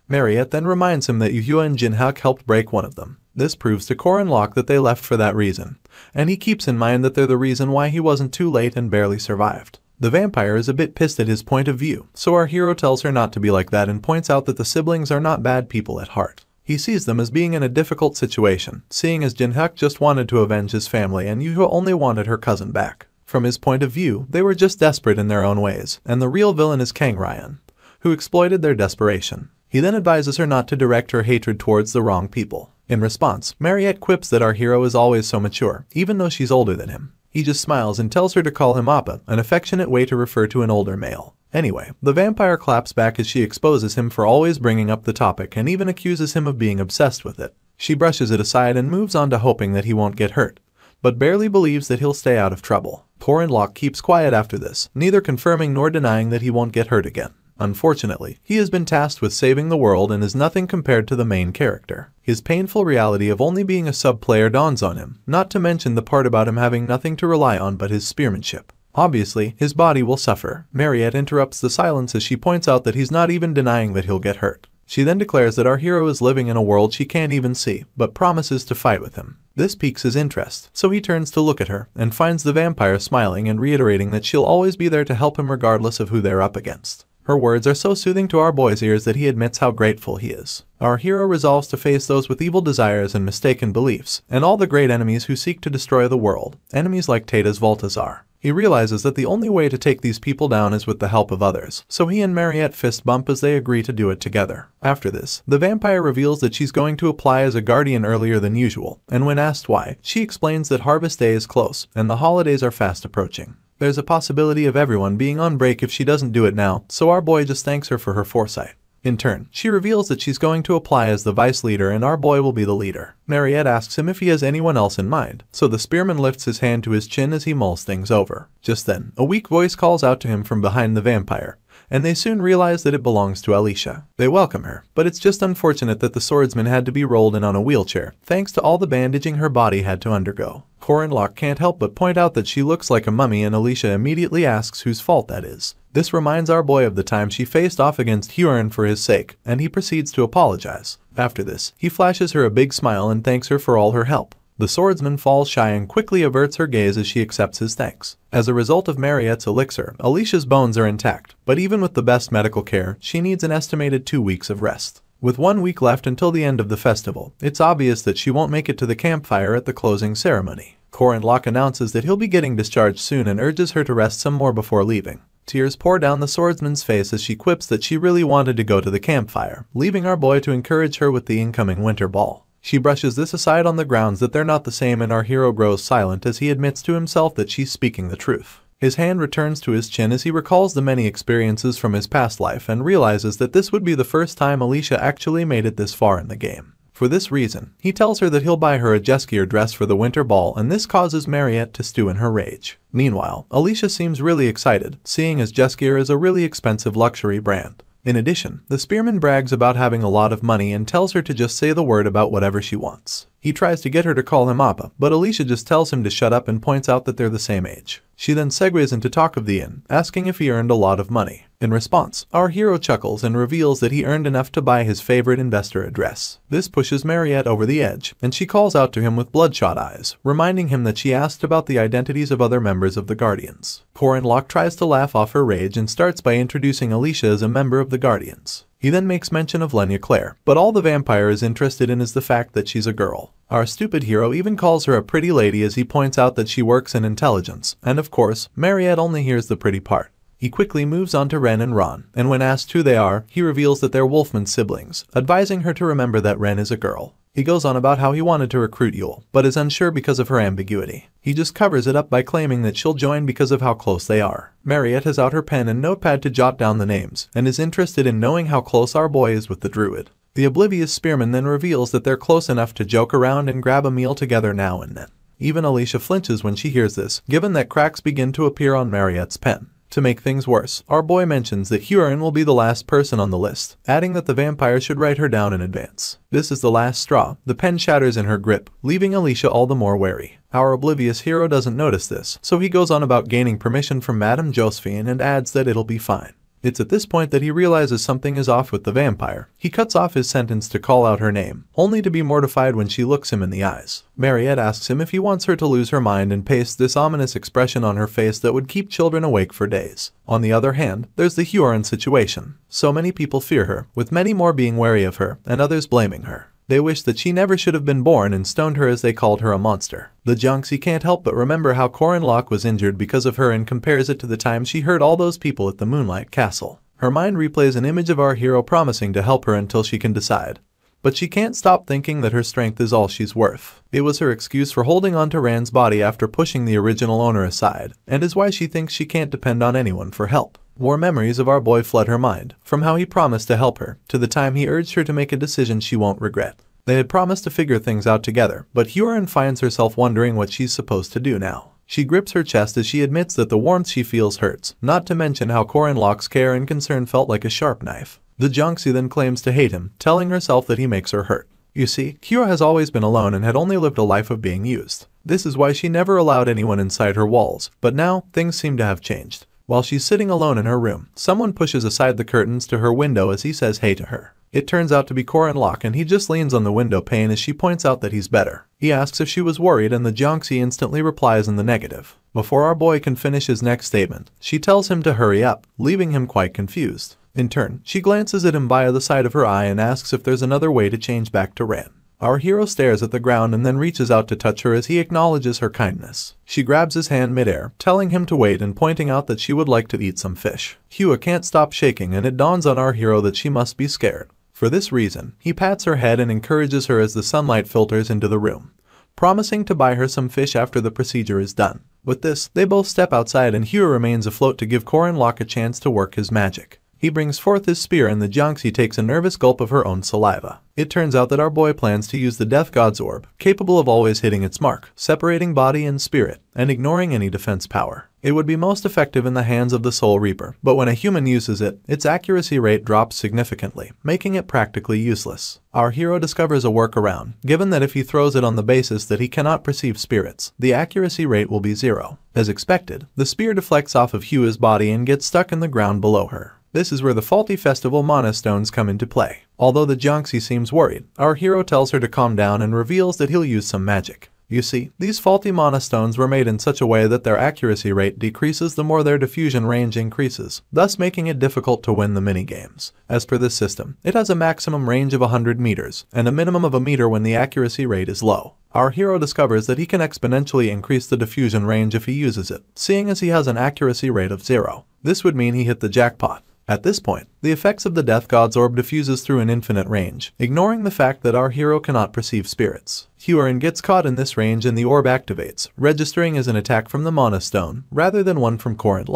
Mariette then reminds him that Yuhua and Jinhak helped break one of them. This proves to Corin Locke that they left for that reason, and he keeps in mind that they're the reason why he wasn't too late and barely survived. The vampire is a bit pissed at his point of view, so our hero tells her not to be like that and points out that the siblings are not bad people at heart. He sees them as being in a difficult situation, seeing as Jinhak just wanted to avenge his family and Yuhua only wanted her cousin back. From his point of view, they were just desperate in their own ways, and the real villain is Kang Ryan, who exploited their desperation. He then advises her not to direct her hatred towards the wrong people. In response, Mariette quips that our hero is always so mature, even though she's older than him. He just smiles and tells her to call him Appa, an affectionate way to refer to an older male. Anyway, the vampire claps back as she exposes him for always bringing up the topic and even accuses him of being obsessed with it. She brushes it aside and moves on to hoping that he won't get hurt, but barely believes that he'll stay out of trouble. Corin Locke keeps quiet after this, neither confirming nor denying that he won't get hurt again. Unfortunately, he has been tasked with saving the world and is nothing compared to the main character. His painful reality of only being a sub-player dawns on him, not to mention the part about him having nothing to rely on but his spearmanship. Obviously, his body will suffer. Mariette interrupts the silence as she points out that he's not even denying that he'll get hurt. She then declares that our hero is living in a world she can't even see, but promises to fight with him. This piques his interest, so he turns to look at her, and finds the vampire smiling and reiterating that she'll always be there to help him regardless of who they're up against. Her words are so soothing to our boy's ears that he admits how grateful he is. Our hero resolves to face those with evil desires and mistaken beliefs, and all the great enemies who seek to destroy the world, enemies like Tata's Voltazar. He realizes that the only way to take these people down is with the help of others, so he and Mariette fist bump as they agree to do it together. After this, the vampire reveals that she's going to apply as a guardian earlier than usual, and when asked why, she explains that harvest day is close, and the holidays are fast approaching. There's a possibility of everyone being on break if she doesn't do it now, so our boy just thanks her for her foresight. In turn, she reveals that she's going to apply as the vice leader and our boy will be the leader. Mariette asks him if he has anyone else in mind, so the spearman lifts his hand to his chin as he mulls things over. Just then, a weak voice calls out to him from behind the vampire, and they soon realize that it belongs to Alicia. They welcome her, but it's just unfortunate that the swordsman had to be rolled in on a wheelchair, thanks to all the bandaging her body had to undergo. Corin can't help but point out that she looks like a mummy, and Alicia immediately asks whose fault that is. This reminds our boy of the time she faced off against Huron for his sake, and he proceeds to apologize. After this, he flashes her a big smile and thanks her for all her help. The swordsman falls shy and quickly averts her gaze as she accepts his thanks. As a result of Mariette's elixir, Alicia's bones are intact, but even with the best medical care, she needs an estimated 2 weeks of rest. With 1 week left until the end of the festival, it's obvious that she won't make it to the campfire at the closing ceremony. Corin announces that he'll be getting discharged soon and urges her to rest some more before leaving. Tears pour down the swordsman's face as she quips that she really wanted to go to the campfire, leaving our boy to encourage her with the incoming winter ball. She brushes this aside on the grounds that they're not the same, and our hero grows silent as he admits to himself that she's speaking the truth. His hand returns to his chin as he recalls the many experiences from his past life and realizes that this would be the first time Alicia actually made it this far in the game. For this reason, he tells her that he'll buy her a Jeskier dress for the winter ball, and this causes Mariette to stew in her rage. Meanwhile, Alicia seems really excited, seeing as Jeskier is a really expensive luxury brand. In addition, the spearman brags about having a lot of money and tells her to just say the word about whatever she wants. He tries to get her to call him Appa, but Alicia just tells him to shut up and points out that they're the same age. She then segues into talk of the inn, asking if he earned a lot of money. In response, our hero chuckles and reveals that he earned enough to buy his favorite investor a dress. This pushes Mariette over the edge, and she calls out to him with bloodshot eyes, reminding him that she asked about the identities of other members of the Guardians. Corin tries to laugh off her rage and starts by introducing Alicia as a member of the Guardians. He then makes mention of Lenya Claire, but all the vampire is interested in is the fact that she's a girl. Our stupid hero even calls her a pretty lady as he points out that she works in intelligence, and of course, Mariette only hears the pretty part. He quickly moves on to Ren and Ron, and when asked who they are, he reveals that they're Wolfman siblings, advising her to remember that Ren is a girl. He goes on about how he wanted to recruit Yule, but is unsure because of her ambiguity. He just covers it up by claiming that she'll join because of how close they are. Mariette has out her pen and notepad to jot down the names, and is interested in knowing how close our boy is with the druid. The oblivious spearman then reveals that they're close enough to joke around and grab a meal together now and then. Even Alicia flinches when she hears this, given that cracks begin to appear on Mariette's pen. To make things worse, our boy mentions that Huron will be the last person on the list, adding that the vampire should write her down in advance. This is the last straw. The pen shatters in her grip, leaving Alicia all the more wary. Our oblivious hero doesn't notice this, so he goes on about gaining permission from Madame Josephine and adds that it'll be fine. It's at this point that he realizes something is off with the vampire. He cuts off his sentence to call out her name, only to be mortified when she looks him in the eyes. Mariette asks him if he wants her to lose her mind and pastes this ominous expression on her face that would keep children awake for days. On the other hand, there's the Huron situation. So many people fear her, with many more being wary of her, and others blaming her. They wish that she never should have been born and stoned her as they called her a monster. The Junxi can't help but remember how Corin was injured because of her and compares it to the time she hurt all those people at the Moonlight Castle. Her mind replays an image of our hero promising to help her until she can decide. But she can't stop thinking that her strength is all she's worth. It was her excuse for holding on to Rand's body after pushing the original owner aside, and is why she thinks she can't depend on anyone for help. War memories of our boy flood her mind, from how he promised to help her, to the time he urged her to make a decision she won't regret. They had promised to figure things out together, but Huron finds herself wondering what she's supposed to do now. She grips her chest as she admits that the warmth she feels hurts, not to mention how Corin's care and concern felt like a sharp knife. The Junxi then claims to hate him, telling herself that he makes her hurt. You see, Kira has always been alone and had only lived a life of being used. This is why she never allowed anyone inside her walls, but now, things seem to have changed. While she's sitting alone in her room, someone pushes aside the curtains to her window as he says hey to her. It turns out to be Corin, and he just leans on the window pane as she points out that he's better. He asks if she was worried and the Junxi instantly replies in the negative. Before our boy can finish his next statement, she tells him to hurry up, leaving him quite confused. In turn, she glances at him via the side of her eye and asks if there's another way to change back to Ran. Our hero stares at the ground and then reaches out to touch her as he acknowledges her kindness. She grabs his hand midair, telling him to wait and pointing out that she would like to eat some fish. Hua can't stop shaking and it dawns on our hero that she must be scared. For this reason, he pats her head and encourages her as the sunlight filters into the room, promising to buy her some fish after the procedure is done. With this, they both step outside and Hua remains afloat to give Corin a chance to work his magic. He brings forth his spear and the Jiangxi takes a nervous gulp of her own saliva. It turns out that our boy plans to use the Death God's orb, capable of always hitting its mark, separating body and spirit, and ignoring any defense power. It would be most effective in the hands of the Soul Reaper, but when a human uses it, its accuracy rate drops significantly, making it practically useless. Our hero discovers a workaround, given that if he throws it on the basis that he cannot perceive spirits, the accuracy rate will be 0. As expected, the spear deflects off of Hua's body and gets stuck in the ground below her. This is where the faulty festival mana stones come into play. Although the Jiangxi seems worried, our hero tells her to calm down and reveals that he'll use some magic. You see, these faulty mana stones were made in such a way that their accuracy rate decreases the more their diffusion range increases, thus making it difficult to win the minigames. As per this system, it has a maximum range of 100 meters, and a minimum of a meter when the accuracy rate is low. Our hero discovers that he can exponentially increase the diffusion range if he uses it, seeing as he has an accuracy rate of 0. This would mean he hit the jackpot. At this point, the effects of the Death God's orb diffuses through an infinite range, ignoring the fact that our hero cannot perceive spirits. Hurin gets caught in this range and the orb activates, registering as an attack from the Mana Stone, rather than one from Corin.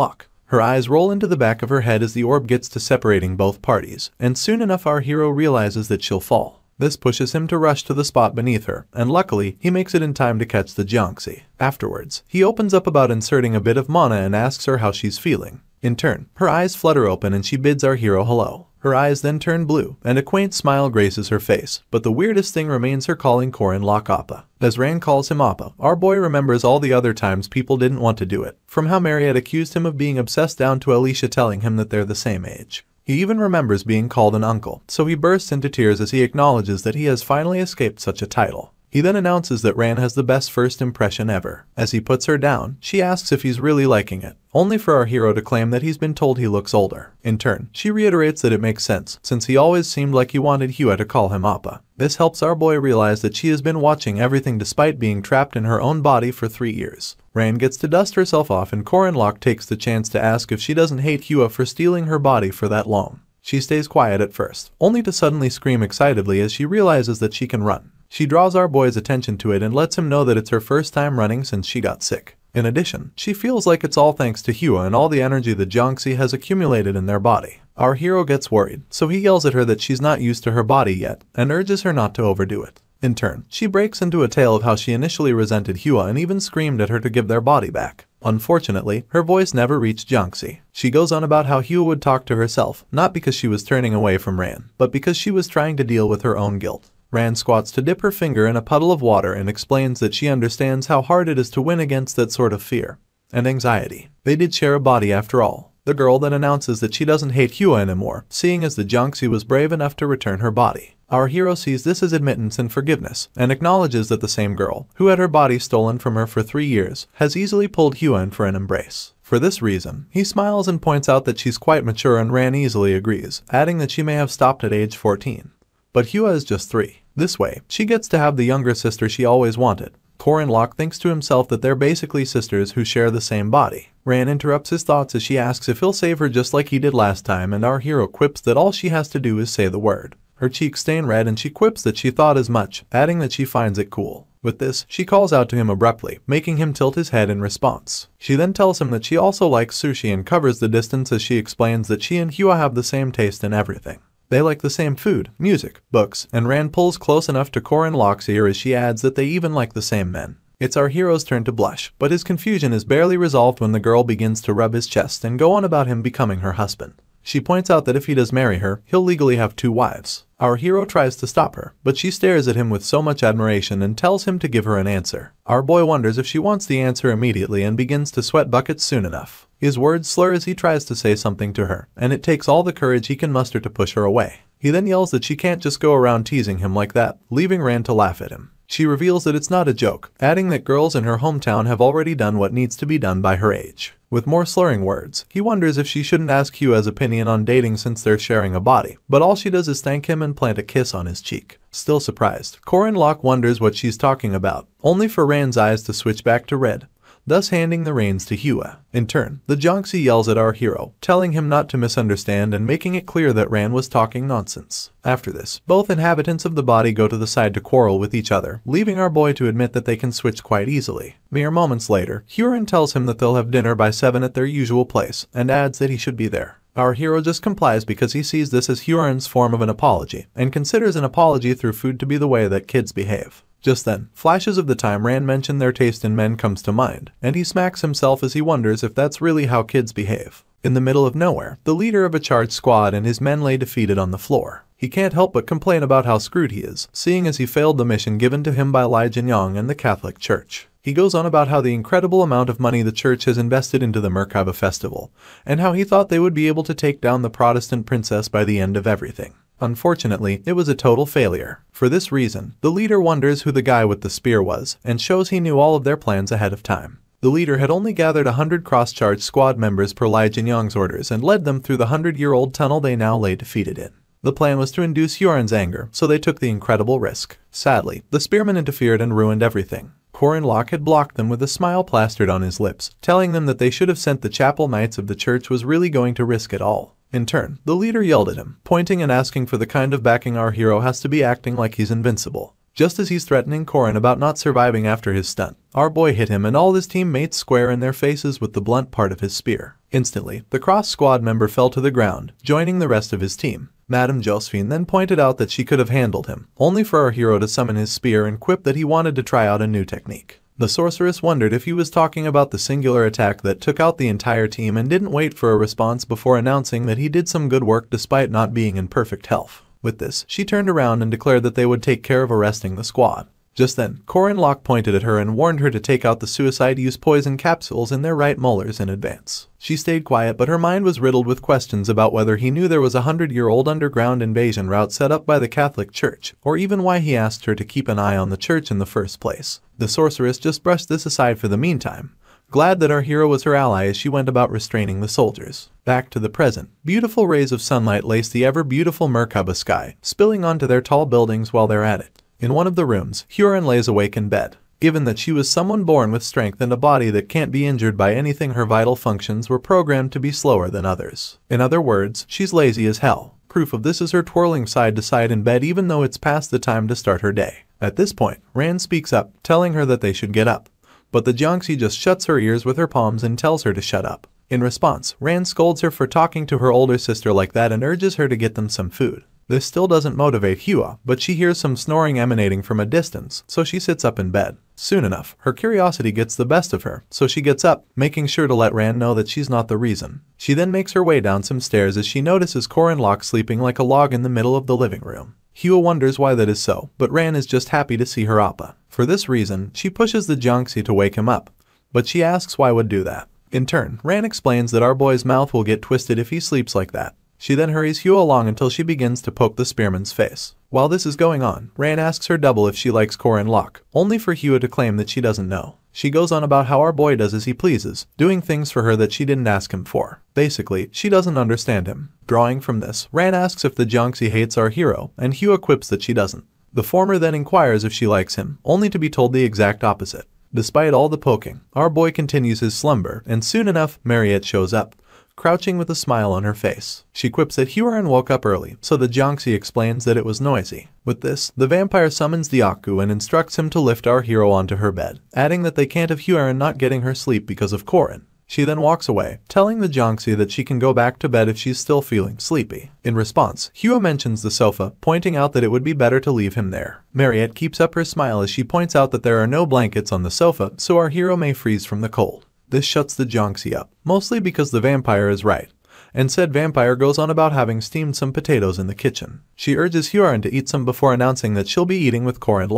Her eyes roll into the back of her head as the orb gets to separating both parties, and soon enough our hero realizes that she'll fall. This pushes him to rush to the spot beneath her, and luckily, he makes it in time to catch the Jiangxi. Afterwards, he opens up about inserting a bit of mana and asks her how she's feeling. In turn, her eyes flutter open and she bids our hero hello. Her eyes then turn blue, and a quaint smile graces her face, but the weirdest thing remains her calling Corin Appa. As Ran calls him Appa, our boy remembers all the other times people didn't want to do it, from how Mary had accused him of being obsessed down to Alicia telling him that they're the same age. He even remembers being called an uncle, so he bursts into tears as he acknowledges that he has finally escaped such a title. He then announces that Ran has the best first impression ever. As he puts her down, she asks if he's really liking it, only for our hero to claim that he's been told he looks older. In turn, she reiterates that it makes sense, since he always seemed like he wanted Hua to call him Appa. This helps our boy realize that she has been watching everything despite being trapped in her own body for 3 years. Ran gets to dust herself off and Corin takes the chance to ask if she doesn't hate Hua for stealing her body for that long. She stays quiet at first, only to suddenly scream excitedly as she realizes that she can run. She draws our boy's attention to it and lets him know that it's her first time running since she got sick. In addition, she feels like it's all thanks to Hua and all the energy the Jiangxi has accumulated in their body. Our hero gets worried, so he yells at her that she's not used to her body yet, and urges her not to overdo it. In turn, she breaks into a tale of how she initially resented Hua and even screamed at her to give their body back. Unfortunately, her voice never reached Jiangxi. She goes on about how Hua would talk to herself, not because she was turning away from Ran, but because she was trying to deal with her own guilt. Ran squats to dip her finger in a puddle of water and explains that she understands how hard it is to win against that sort of fear and anxiety. They did share a body after all. The girl then announces that she doesn't hate Hua anymore, seeing as the Jiangxi was brave enough to return her body. Our hero sees this as admittance and forgiveness, and acknowledges that the same girl, who had her body stolen from her for 3 years, has easily pulled Hua in for an embrace. For this reason, he smiles and points out that she's quite mature and Ran easily agrees, adding that she may have stopped at age 14. But Hua is just 3. This way, she gets to have the younger sister she always wanted. Corin thinks to himself that they're basically sisters who share the same body. Ran interrupts his thoughts as she asks if he'll save her just like he did last time, and our hero quips that all she has to do is say the word. Her cheeks stain red and she quips that she thought as much, adding that she finds it cool. With this, she calls out to him abruptly, making him tilt his head in response. She then tells him that she also likes sushi and covers the distance as she explains that she and Hua have the same taste in everything. They like the same food, music, books, and Ran pulls close enough to Corin ear as she adds that they even like the same men. It's our hero's turn to blush, but his confusion is barely resolved when the girl begins to rub his chest and go on about him becoming her husband. She points out that if he does marry her, he'll legally have 2 wives. Our hero tries to stop her, but she stares at him with so much admiration and tells him to give her an answer. Our boy wonders if she wants the answer immediately and begins to sweat buckets soon enough. His words slur as he tries to say something to her, and it takes all the courage he can muster to push her away. He then yells that she can't just go around teasing him like that, leaving Ran to laugh at him. She reveals that it's not a joke, adding that girls in her hometown have already done what needs to be done by her age. With more slurring words, he wonders if she shouldn't ask Hua's opinion on dating since they're sharing a body, but all she does is thank him and plant a kiss on his cheek. Still surprised, Corin wonders what she's talking about, only for Ran's eyes to switch back to red, thus handing the reins to Hua. In turn, the Jiangxi yells at our hero, telling him not to misunderstand and making it clear that Ran was talking nonsense. After this, both inhabitants of the body go to the side to quarrel with each other, leaving our boy to admit that they can switch quite easily. Mere moments later, Huron tells him that they'll have dinner by 7 at their usual place, and adds that he should be there. Our hero just complies because he sees this as Huron's form of an apology, and considers an apology through food to be the way that kids behave. Just then, flashes of the time Ran mentioned their taste in men comes to mind, and he smacks himself as he wonders if that's really how kids behave. In the middle of nowhere, the leader of a charged squad and his men lay defeated on the floor. He can't help but complain about how screwed he is, seeing as he failed the mission given to him by Lai Jinyang and the Catholic Church. He goes on about how the incredible amount of money the church has invested into the Merkaba festival, and how he thought they would be able to take down the Protestant princess by the end of everything. Unfortunately, it was a total failure. For this reason, the leader wonders who the guy with the spear was, and shows he knew all of their plans ahead of time. The leader had only gathered 100 cross-charged squad members per Lai Jinyang's orders and led them through the 100-year-old tunnel they now lay defeated in. The plan was to induce Huron's anger, so they took the incredible risk. Sadly, the spearmen interfered and ruined everything. Corin had blocked them with a smile plastered on his lips, telling them that they should have sent the chapel knights of the church was really going to risk it all. In turn, the leader yelled at him, pointing and asking for the kind of backing our hero has to be acting like he's invincible. Just as he's threatening Corin about not surviving after his stunt, our boy hit him and all his teammates square in their faces with the blunt part of his spear. Instantly, the cross squad member fell to the ground, joining the rest of his team. Madame Josephine then pointed out that she could have handled him, only for our hero to summon his spear and quip that he wanted to try out a new technique. The sorceress wondered if he was talking about the singular attack that took out the entire team and didn't wait for a response before announcing that he did some good work despite not being in perfect health. With this, she turned around and declared that they would take care of arresting the squad. Just then, Corin pointed at her and warned her to take out the suicide-use poison capsules in their right molars in advance. She stayed quiet, but her mind was riddled with questions about whether he knew there was a 100-year-old underground invasion route set up by the Catholic Church, or even why he asked her to keep an eye on the church in the first place. The sorceress just brushed this aside for the meantime, glad that our hero was her ally as she went about restraining the soldiers. Back to the present, beautiful rays of sunlight lace the ever-beautiful Merkaba sky, spilling onto their tall buildings while they're at it. In one of the rooms, Huron lays awake in bed. Given that she was someone born with strength and a body that can't be injured by anything, her vital functions were programmed to be slower than others. In other words, she's lazy as hell. Proof of this is her twirling side to side in bed even though it's past the time to start her day. At this point, Rand speaks up, telling her that they should get up. But the Jiangxi just shuts her ears with her palms and tells her to shut up. In response, Rand scolds her for talking to her older sister like that and urges her to get them some food. This still doesn't motivate Hua, but she hears some snoring emanating from a distance, so she sits up in bed. Soon enough, her curiosity gets the best of her, so she gets up, making sure to let Rand know that she's not the reason. She then makes her way down some stairs as she notices Corin sleeping like a log in the middle of the living room. Hua wonders why that is so, but Rand is just happy to see her appa. For this reason, she pushes the Jiangxi to wake him up, but she asks why would do that. In turn, Rand explains that our boy's mouth will get twisted if he sleeps like that. She then hurries Hua along until she begins to poke the spearman's face. While this is going on, Rand asks her double if she likes Corin, only for Hua to claim that she doesn't know. She goes on about how our boy does as he pleases, doing things for her that she didn't ask him for. Basically, she doesn't understand him. Drawing from this, Rand asks if the Jiangxi hates our hero, and Hua quips that she doesn't. The former then inquires if she likes him, only to be told the exact opposite. Despite all the poking, our boy continues his slumber, and soon enough, Mariette shows up, crouching with a smile on her face. She quips that Huron woke up early, so the Jiangxi explains that it was noisy. With this, the vampire summons the Aku and instructs him to lift our hero onto her bed, adding that they can't have Huron not getting her sleep because of Corin. She then walks away, telling the Jiangxi that she can go back to bed if she's still feeling sleepy. In response, Hua mentions the sofa, pointing out that it would be better to leave him there. Mariette keeps up her smile as she points out that there are no blankets on the sofa, so our hero may freeze from the cold. This shuts the Jiangxi up, mostly because the vampire is right, and said vampire goes on about having steamed some potatoes in the kitchen. She urges Huron to eat some before announcing that she'll be eating with Corin.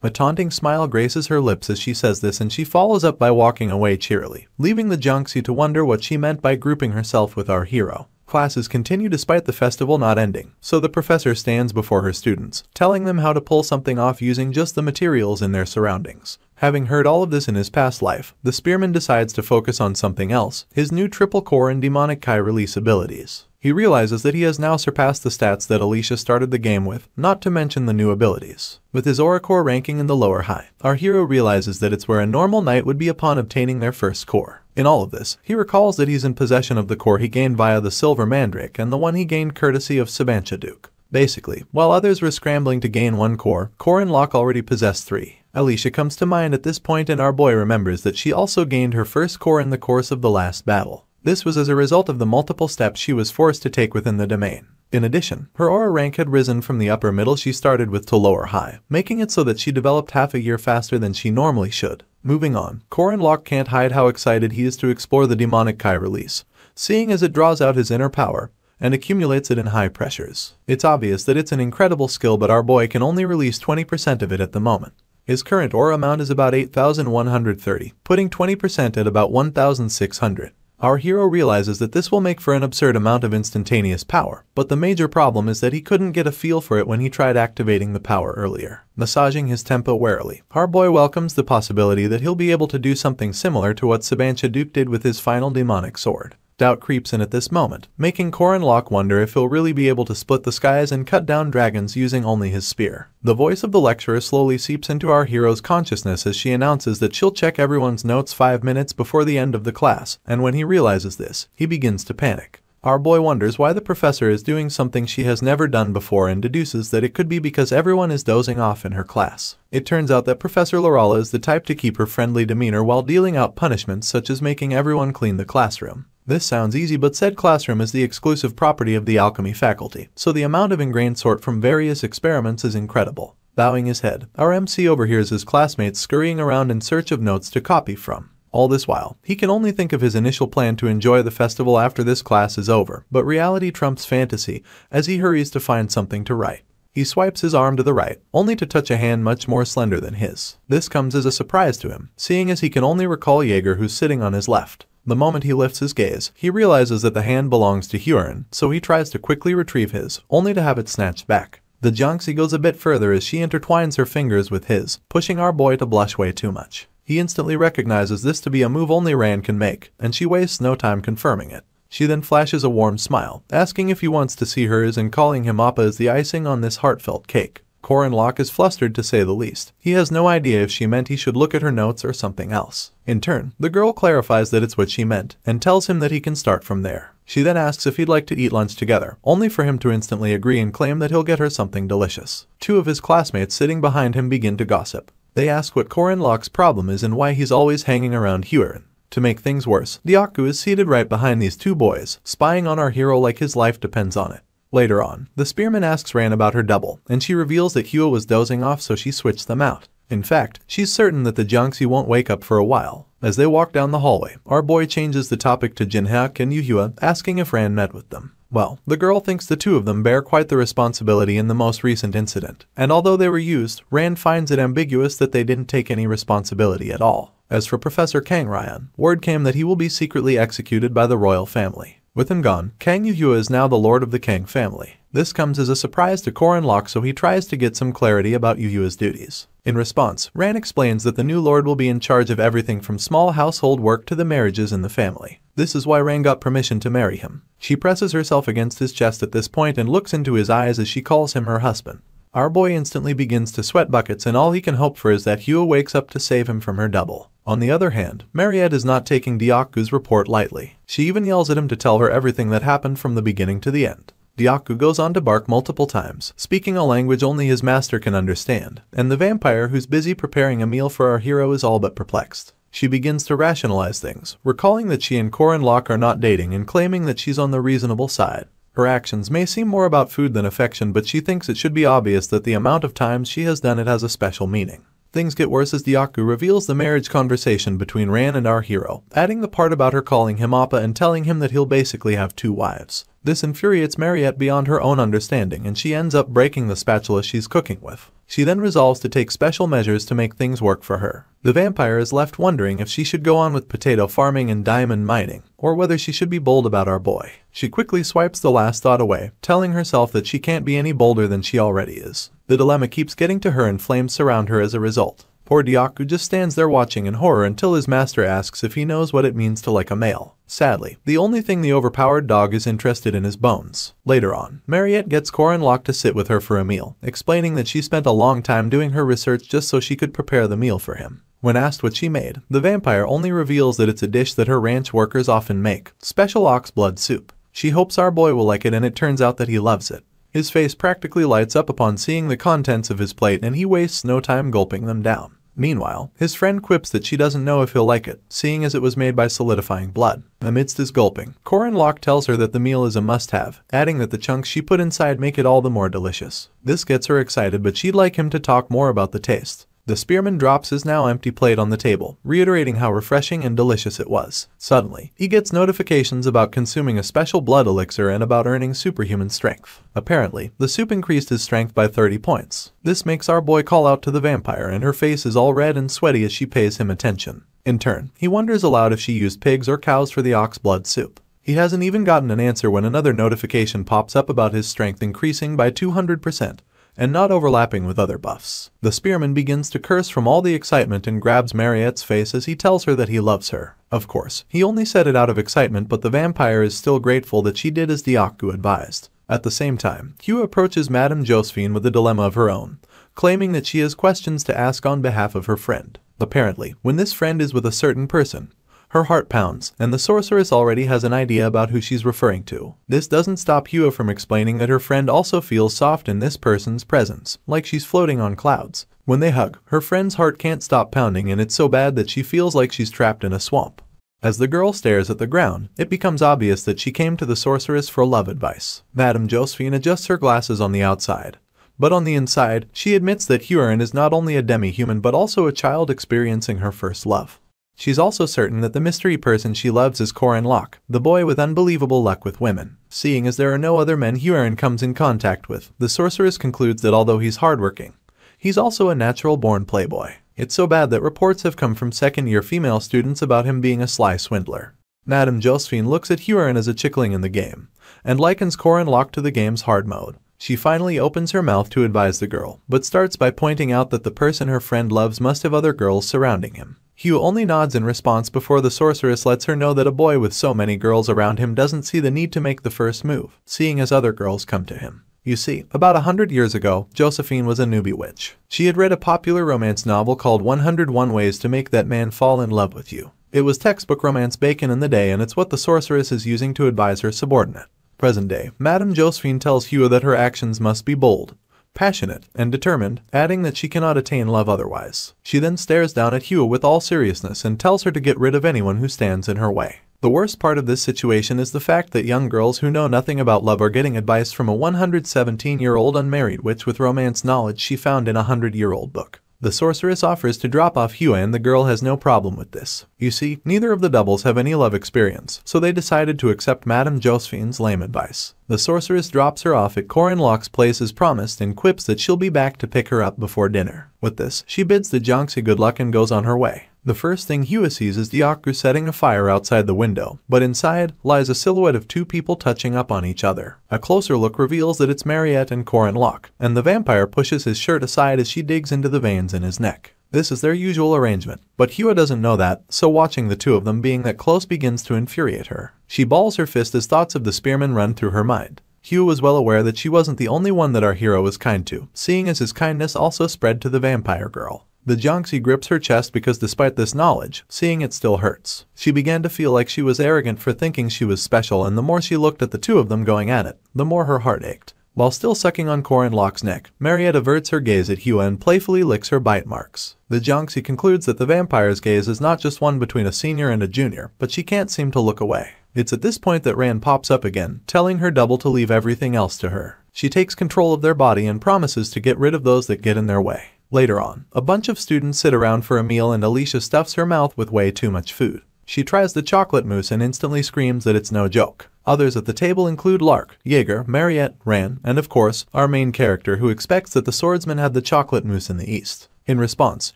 A taunting smile graces her lips as she says this, and she follows up by walking away cheerily, leaving the Jiangxi to wonder what she meant by grouping herself with our hero. Classes continue despite the festival not ending, so the professor stands before her students, telling them how to pull something off using just the materials in their surroundings. Having heard all of this in his past life, the spearman decides to focus on something else, his new triple core and demonic Kai release abilities. He realizes that he has now surpassed the stats that Alicia started the game with, not to mention the new abilities. With his aura core ranking in the lower high, our hero realizes that it's where a normal knight would be upon obtaining their first core. In all of this, he recalls that he's in possession of the core he gained via the Silver Mandrake and the one he gained courtesy of Sabancha Duke. Basically, while others were scrambling to gain one core, Corin Locke already possessed 3. Alicia comes to mind at this point and our boy remembers that she also gained her first core in the course of the last battle. This was as a result of the multiple steps she was forced to take within the domain. In addition, her aura rank had risen from the upper middle she started with to lower high, making it so that she developed half a year faster than she normally should. Moving on, Corin Locke can't hide how excited he is to explore the demonic Kai release, seeing as it draws out his inner power and accumulates it in high pressures. It's obvious that it's an incredible skill, but our boy can only release 20% of it at the moment. His current aura amount is about 8,130, putting 20% at about 1,600. Our hero realizes that this will make for an absurd amount of instantaneous power, but the major problem is that he couldn't get a feel for it when he tried activating the power earlier. Massaging his tempo warily, our boy welcomes the possibility that he'll be able to do something similar to what Sabancha Duke did with his final demonic sword. Doubt creeps in at this moment, making Corin Locke wonder if he'll really be able to split the skies and cut down dragons using only his spear. The voice of the lecturer slowly seeps into our hero's consciousness as she announces that she'll check everyone's notes 5 minutes before the end of the class, and when he realizes this, he begins to panic. Our boy wonders why the professor is doing something she has never done before and deduces that it could be because everyone is dozing off in her class. It turns out that Professor Lorala is the type to keep her friendly demeanor while dealing out punishments such as making everyone clean the classroom. This sounds easy, but said classroom is the exclusive property of the alchemy faculty, so the amount of ingrained sort from various experiments is incredible. Bowing his head, our MC overhears his classmates scurrying around in search of notes to copy from. All this while, he can only think of his initial plan to enjoy the festival after this class is over, but reality trumps fantasy as he hurries to find something to write. He swipes his arm to the right, only to touch a hand much more slender than his. This comes as a surprise to him, seeing as he can only recall Jaeger who's sitting on his left. The moment he lifts his gaze, he realizes that the hand belongs to Huron, so he tries to quickly retrieve his, only to have it snatched back. The Jiangxi goes a bit further as she intertwines her fingers with his, pushing our boy to blush way too much. He instantly recognizes this to be a move only Ran can make, and she wastes no time confirming it. She then flashes a warm smile, asking if he wants to see hers and calling him Appa as the icing on this heartfelt cake. Corin Locke is flustered to say the least. He has no idea if she meant he should look at her notes or something else. In turn, the girl clarifies that it's what she meant, and tells him that he can start from there. She then asks if he'd like to eat lunch together, only for him to instantly agree and claim that he'll get her something delicious. 2 of his classmates sitting behind him begin to gossip. They ask what Corin Locke's problem is and why he's always hanging around Huron. To make things worse, Dyaku is seated right behind these 2 boys, spying on our hero like his life depends on it. Later on, the spearman asks Ran about her double, and she reveals that Hua was dozing off, so she switched them out. In fact, she's certain that the Jiangxi won't wake up for a while. As they walk down the hallway, our boy changes the topic to Jinhaek and Yuhua, asking if Ran met with them. Well, the girl thinks the 2 of them bear quite the responsibility in the most recent incident, and although they were used, Ran finds it ambiguous that they didn't take any responsibility at all. As for Professor Kang Ryan, word came that he will be secretly executed by the royal family. With him gone, Kang Yuhua is now the lord of the Kang family. This comes as a surprise to Corin Locke, so he tries to get some clarity about Yuhua's duties. In response, Ran explains that the new lord will be in charge of everything from small household work to the marriages in the family. This is why Ran got permission to marry him. She presses herself against his chest at this point and looks into his eyes as she calls him her husband. Our boy instantly begins to sweat buckets, and all he can hope for is that Hua wakes up to save him from her double. On the other hand, Mariette is not taking Dyaku's report lightly. She even yells at him to tell her everything that happened from the beginning to the end. Dyaku goes on to bark multiple times, speaking a language only his master can understand, and the vampire who's busy preparing a meal for our hero is all but perplexed. She begins to rationalize things, recalling that she and Corin Locke are not dating and claiming that she's on the reasonable side. Her actions may seem more about food than affection, but she thinks it should be obvious that the amount of times she has done it has a special meaning. Things get worse as Dyaku reveals the marriage conversation between Ran and our hero, adding the part about her calling him Appa and telling him that he'll basically have 2 wives. This infuriates Mariette beyond her own understanding and she ends up breaking the spatula she's cooking with. She then resolves to take special measures to make things work for her. The vampire is left wondering if she should go on with potato farming and diamond mining, or whether she should be bold about our boy. She quickly swipes the last thought away, telling herself that she can't be any bolder than she already is. The dilemma keeps getting to her and flames surround her as a result. Poor Dyaku just stands there watching in horror until his master asks if he knows what it means to like a male. Sadly, the only thing the overpowered dog is interested in is bones. Later on, Mariette gets Corin locked to sit with her for a meal, explaining that she spent a long time doing her research just so she could prepare the meal for him. When asked what she made, the vampire only reveals that it's a dish that her ranch workers often make, special ox blood soup. She hopes our boy will like it and it turns out that he loves it. His face practically lights up upon seeing the contents of his plate and he wastes no time gulping them down. Meanwhile, his friend quips that she doesn't know if he'll like it, seeing as it was made by solidifying blood. Amidst his gulping, Corin tells her that the meal is a must-have, adding that the chunks she put inside make it all the more delicious. This gets her excited, but she'd like him to talk more about the taste. The spearman drops his now empty plate on the table, reiterating how refreshing and delicious it was. Suddenly, he gets notifications about consuming a special blood elixir and about earning superhuman strength. Apparently, the soup increased his strength by 30 points. This makes our boy call out to the vampire and her face is all red and sweaty as she pays him attention. In turn, he wonders aloud if she used pigs or cows for the ox blood soup. He hasn't even gotten an answer when another notification pops up about his strength increasing by 200%. And not overlapping with other buffs. The spearman begins to curse from all the excitement and grabs Mariette's face as he tells her that he loves her. Of course, he only said it out of excitement, but the vampire is still grateful that she did as Dyaku advised. At the same time, Hugh approaches Madame Josephine with a dilemma of her own, claiming that she has questions to ask on behalf of her friend. Apparently, when this friend is with a certain person, her heart pounds, and the sorceress already has an idea about who she's referring to. This doesn't stop Hua from explaining that her friend also feels soft in this person's presence, like she's floating on clouds. When they hug, her friend's heart can't stop pounding and it's so bad that she feels like she's trapped in a swamp. As the girl stares at the ground, it becomes obvious that she came to the sorceress for love advice. Madame Josephine adjusts her glasses on the outside. But on the inside, she admits that Huron is not only a demi-human but also a child experiencing her first love. She's also certain that the mystery person she loves is Corin, the boy with unbelievable luck with women. Seeing as there are no other men Huron comes in contact with, the sorceress concludes that although he's hardworking, he's also a natural-born playboy. It's so bad that reports have come from second-year female students about him being a sly swindler. Madame Josephine looks at Huron as a chickling in the game, and likens Corin to the game's hard mode. She finally opens her mouth to advise the girl, but starts by pointing out that the person her friend loves must have other girls surrounding him. Hugh only nods in response before the sorceress lets her know that a boy with so many girls around him doesn't see the need to make the first move, seeing as other girls come to him. You see, about 100 years ago, Josephine was a newbie witch. She had read a popular romance novel called 101 Ways to Make That Man Fall in Love with You. It was textbook romance bacon in the day and it's what the sorceress is using to advise her subordinate. Present day, Madame Josephine tells Hugh that her actions must be bold, passionate, and determined, adding that she cannot attain love otherwise. She then stares down at Hua with all seriousness and tells her to get rid of anyone who stands in her way. The worst part of this situation is the fact that young girls who know nothing about love are getting advice from a 117-year-old unmarried witch with romance knowledge she found in a 100-year-old book. The sorceress offers to drop off Hua and the girl has no problem with this. You see, neither of the doubles have any love experience, so they decided to accept Madame Josephine's lame advice. The sorceress drops her off at Corin's place as promised and quips that she'll be back to pick her up before dinner. With this, she bids the Jonxie good luck and goes on her way. The first thing Hua sees is Dyaku setting a fire outside the window, but inside lies a silhouette of two people touching up on each other. A closer look reveals that it's Mariette and Corin, and the vampire pushes his shirt aside as she digs into the veins in his neck. This is their usual arrangement, but Hua doesn't know that, so watching the two of them being that close begins to infuriate her. She balls her fist as thoughts of the spearman run through her mind. Hua was well aware that she wasn't the only one that our hero was kind to, seeing as his kindness also spread to the vampire girl. The Jonxie grips her chest because despite this knowledge, seeing it still hurts. She began to feel like she was arrogant for thinking she was special, and the more she looked at the two of them going at it, the more her heart ached. While still sucking on Corin's neck, Mariette averts her gaze at Hua and playfully licks her bite marks. The Jonxie concludes that the vampire's gaze is not just one between a senior and a junior, but she can't seem to look away. It's at this point that Rand pops up again, telling her double to leave everything else to her. She takes control of their body and promises to get rid of those that get in their way. Later on, a bunch of students sit around for a meal and Alicia stuffs her mouth with way too much food. She tries the chocolate mousse and instantly screams that it's no joke. Others at the table include Lark, Jaeger, Mariette, Ran, and of course, our main character who expects that the swordsman had the chocolate mousse in the east. In response,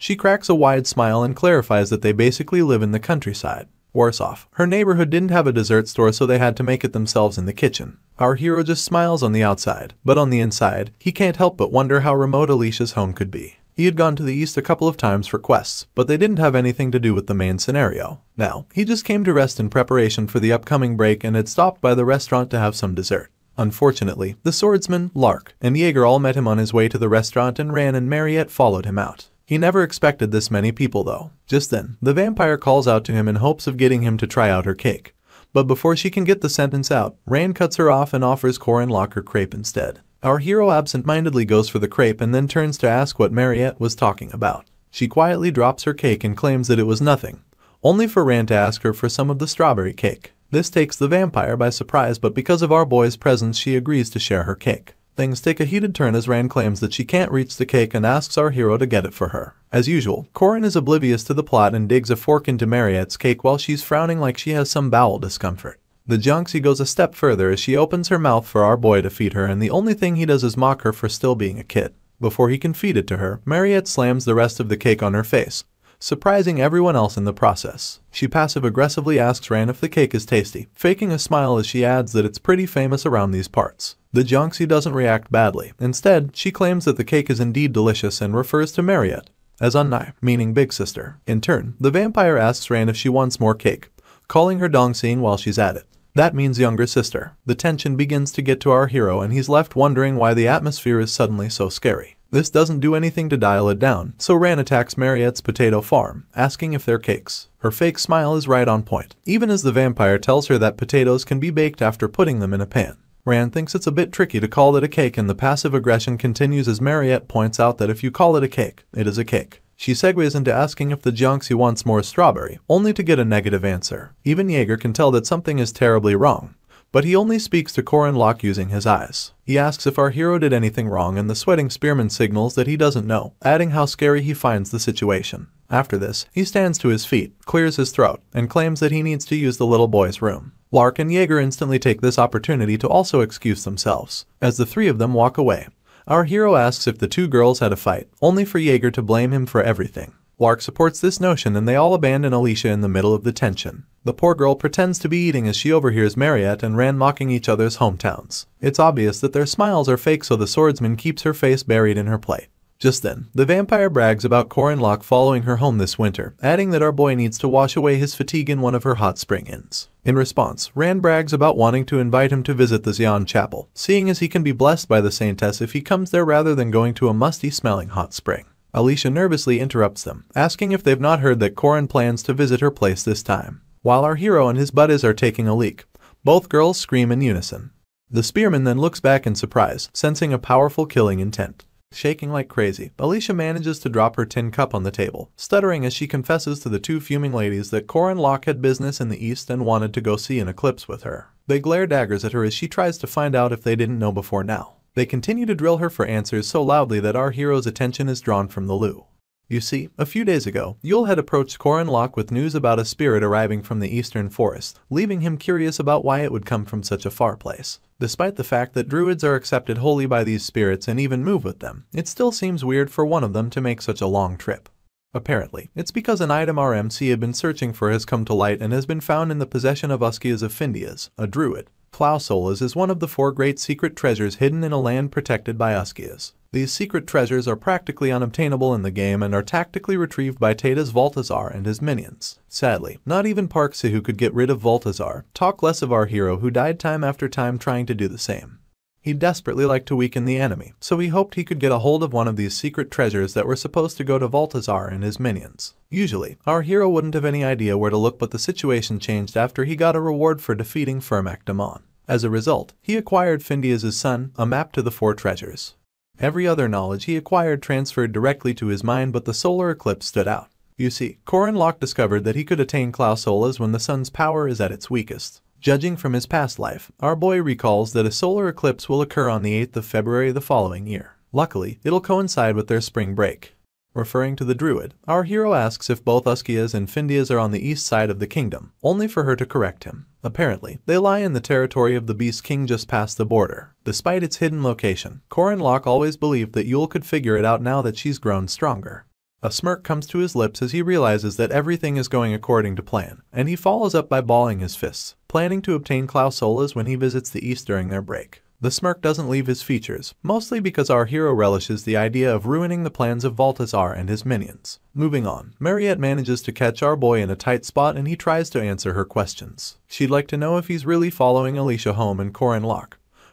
she cracks a wide smile and clarifies that they basically live in the countryside. Worse off, her neighborhood didn't have a dessert store, so they had to make it themselves in the kitchen. Our hero just smiles on the outside, but on the inside, he can't help but wonder how remote Alicia's home could be. He had gone to the east a couple of times for quests, but they didn't have anything to do with the main scenario. Now, he just came to rest in preparation for the upcoming break and had stopped by the restaurant to have some dessert. Unfortunately, the swordsman, Lark, and Jaeger all met him on his way to the restaurant, and Ran and Mariette followed him out. He never expected this many people though. Just then, the vampire calls out to him in hopes of getting him to try out her cake. But before she can get the sentence out, Ran cuts her off and offers Corin her crepe instead. Our hero absent-mindedly goes for the crepe and then turns to ask what Mariette was talking about. She quietly drops her cake and claims that it was nothing, only for Ran to ask her for some of the strawberry cake. This takes the vampire by surprise, but because of our boy's presence she agrees to share her cake. Things take a heated turn as Ran claims that she can't reach the cake and asks our hero to get it for her. As usual, Corin is oblivious to the plot and digs a fork into Mariette's cake while she's frowning like she has some bowel discomfort. The Junxie goes a step further as she opens her mouth for our boy to feed her, and the only thing he does is mock her for still being a kid. Before he can feed it to her, Mariette slams the rest of the cake on her face, surprising everyone else in the process. She passive-aggressively asks Ran if the cake is tasty, faking a smile as she adds that it's pretty famous around these parts. The Junxie doesn't react badly. Instead, she claims that the cake is indeed delicious and refers to Mariette as Unnai, meaning big sister. In turn, the vampire asks Ran if she wants more cake, calling her Dongxing while she's at it. That means younger sister. The tension begins to get to our hero and he's left wondering why the atmosphere is suddenly so scary. This doesn't do anything to dial it down, so Ran attacks Mariette's potato farm, asking if they're cakes. Her fake smile is right on point, even as the vampire tells her that potatoes can be baked after putting them in a pan. Ran thinks it's a bit tricky to call it a cake, and the passive aggression continues as Mariette points out that if you call it a cake, it is a cake. She segues into asking if the Junxie wants more strawberry, only to get a negative answer. Even Jaeger can tell that something is terribly wrong, but he only speaks to Corin using his eyes. He asks if our hero did anything wrong, and the sweating spearman signals that he doesn't know, adding how scary he finds the situation. After this, he stands to his feet, clears his throat, and claims that he needs to use the little boy's room. Lark and Jaeger instantly take this opportunity to also excuse themselves. As the three of them walk away, our hero asks if the two girls had a fight, only for Jaeger to blame him for everything. Lark supports this notion and they all abandon Alicia in the middle of the tension. The poor girl pretends to be eating as she overhears Mariette and Ran mocking each other's hometowns. It's obvious that their smiles are fake, so the swordsman keeps her face buried in her plate. Just then, the vampire brags about Corin following her home this winter, adding that our boy needs to wash away his fatigue in one of her hot spring inns. In response, Ran brags about wanting to invite him to visit the Xian Chapel, seeing as he can be blessed by the saintess if he comes there rather than going to a musty-smelling hot spring. Alicia nervously interrupts them, asking if they've not heard that Corin plans to visit her place this time. While our hero and his buddies are taking a leak, both girls scream in unison. The spearman then looks back in surprise, sensing a powerful killing intent. Shaking like crazy, Alicia manages to drop her tin cup on the table, stuttering as she confesses to the two fuming ladies that Corin had business in the east and wanted to go see an eclipse with her. They glare daggers at her as she tries to find out if they didn't know before now. They continue to drill her for answers so loudly that our hero's attention is drawn from the loo. You see, a few days ago, Yule had approached Corin with news about a spirit arriving from the eastern forest, leaving him curious about why it would come from such a far place. Despite the fact that druids are accepted wholly by these spirits and even move with them, it still seems weird for one of them to make such a long trip. Apparently, it's because an item RMC had been searching for has come to light and has been found in the possession of Uskias of Findias, a druid. Klausolas is one of the 4 great secret treasures hidden in a land protected by Uskias. These secret treasures are practically unobtainable in the game and are tactically retrieved by Tata's Valtazar and his minions. Sadly, not even Park Sihu could get rid of Valtazar, talk less of our hero who died time after time trying to do the same. He desperately liked to weaken the enemy, so he hoped he could get a hold of one of these secret treasures that were supposed to go to Valtazar and his minions. Usually, our hero wouldn't have any idea where to look, but the situation changed after he got a reward for defeating Firmak Damon. As a result, he acquired Findias' son, a map to the 4 treasures. Every other knowledge he acquired transferred directly to his mind, but the solar eclipse stood out. You see, Corin discovered that he could attain Klausolas when the sun's power is at its weakest. Judging from his past life, our boy recalls that a solar eclipse will occur on the 8th of February the following year. Luckily, it'll coincide with their spring break. Referring to the druid, our hero asks if both Uskias and Findias are on the east side of the kingdom, only for her to correct him. Apparently, they lie in the territory of the Beast King just past the border. Despite its hidden location, Corin always believed that Yule could figure it out now that she's grown stronger. A smirk comes to his lips as he realizes that everything is going according to plan, and he follows up by balling his fists, planning to obtain Klausolas when he visits the east during their break. The smirk doesn't leave his features, mostly because our hero relishes the idea of ruining the plans of Balthazar and his minions. Moving on, Mariette manages to catch our boy in a tight spot and he tries to answer her questions. She'd like to know if he's really following Alicia home, and Corin,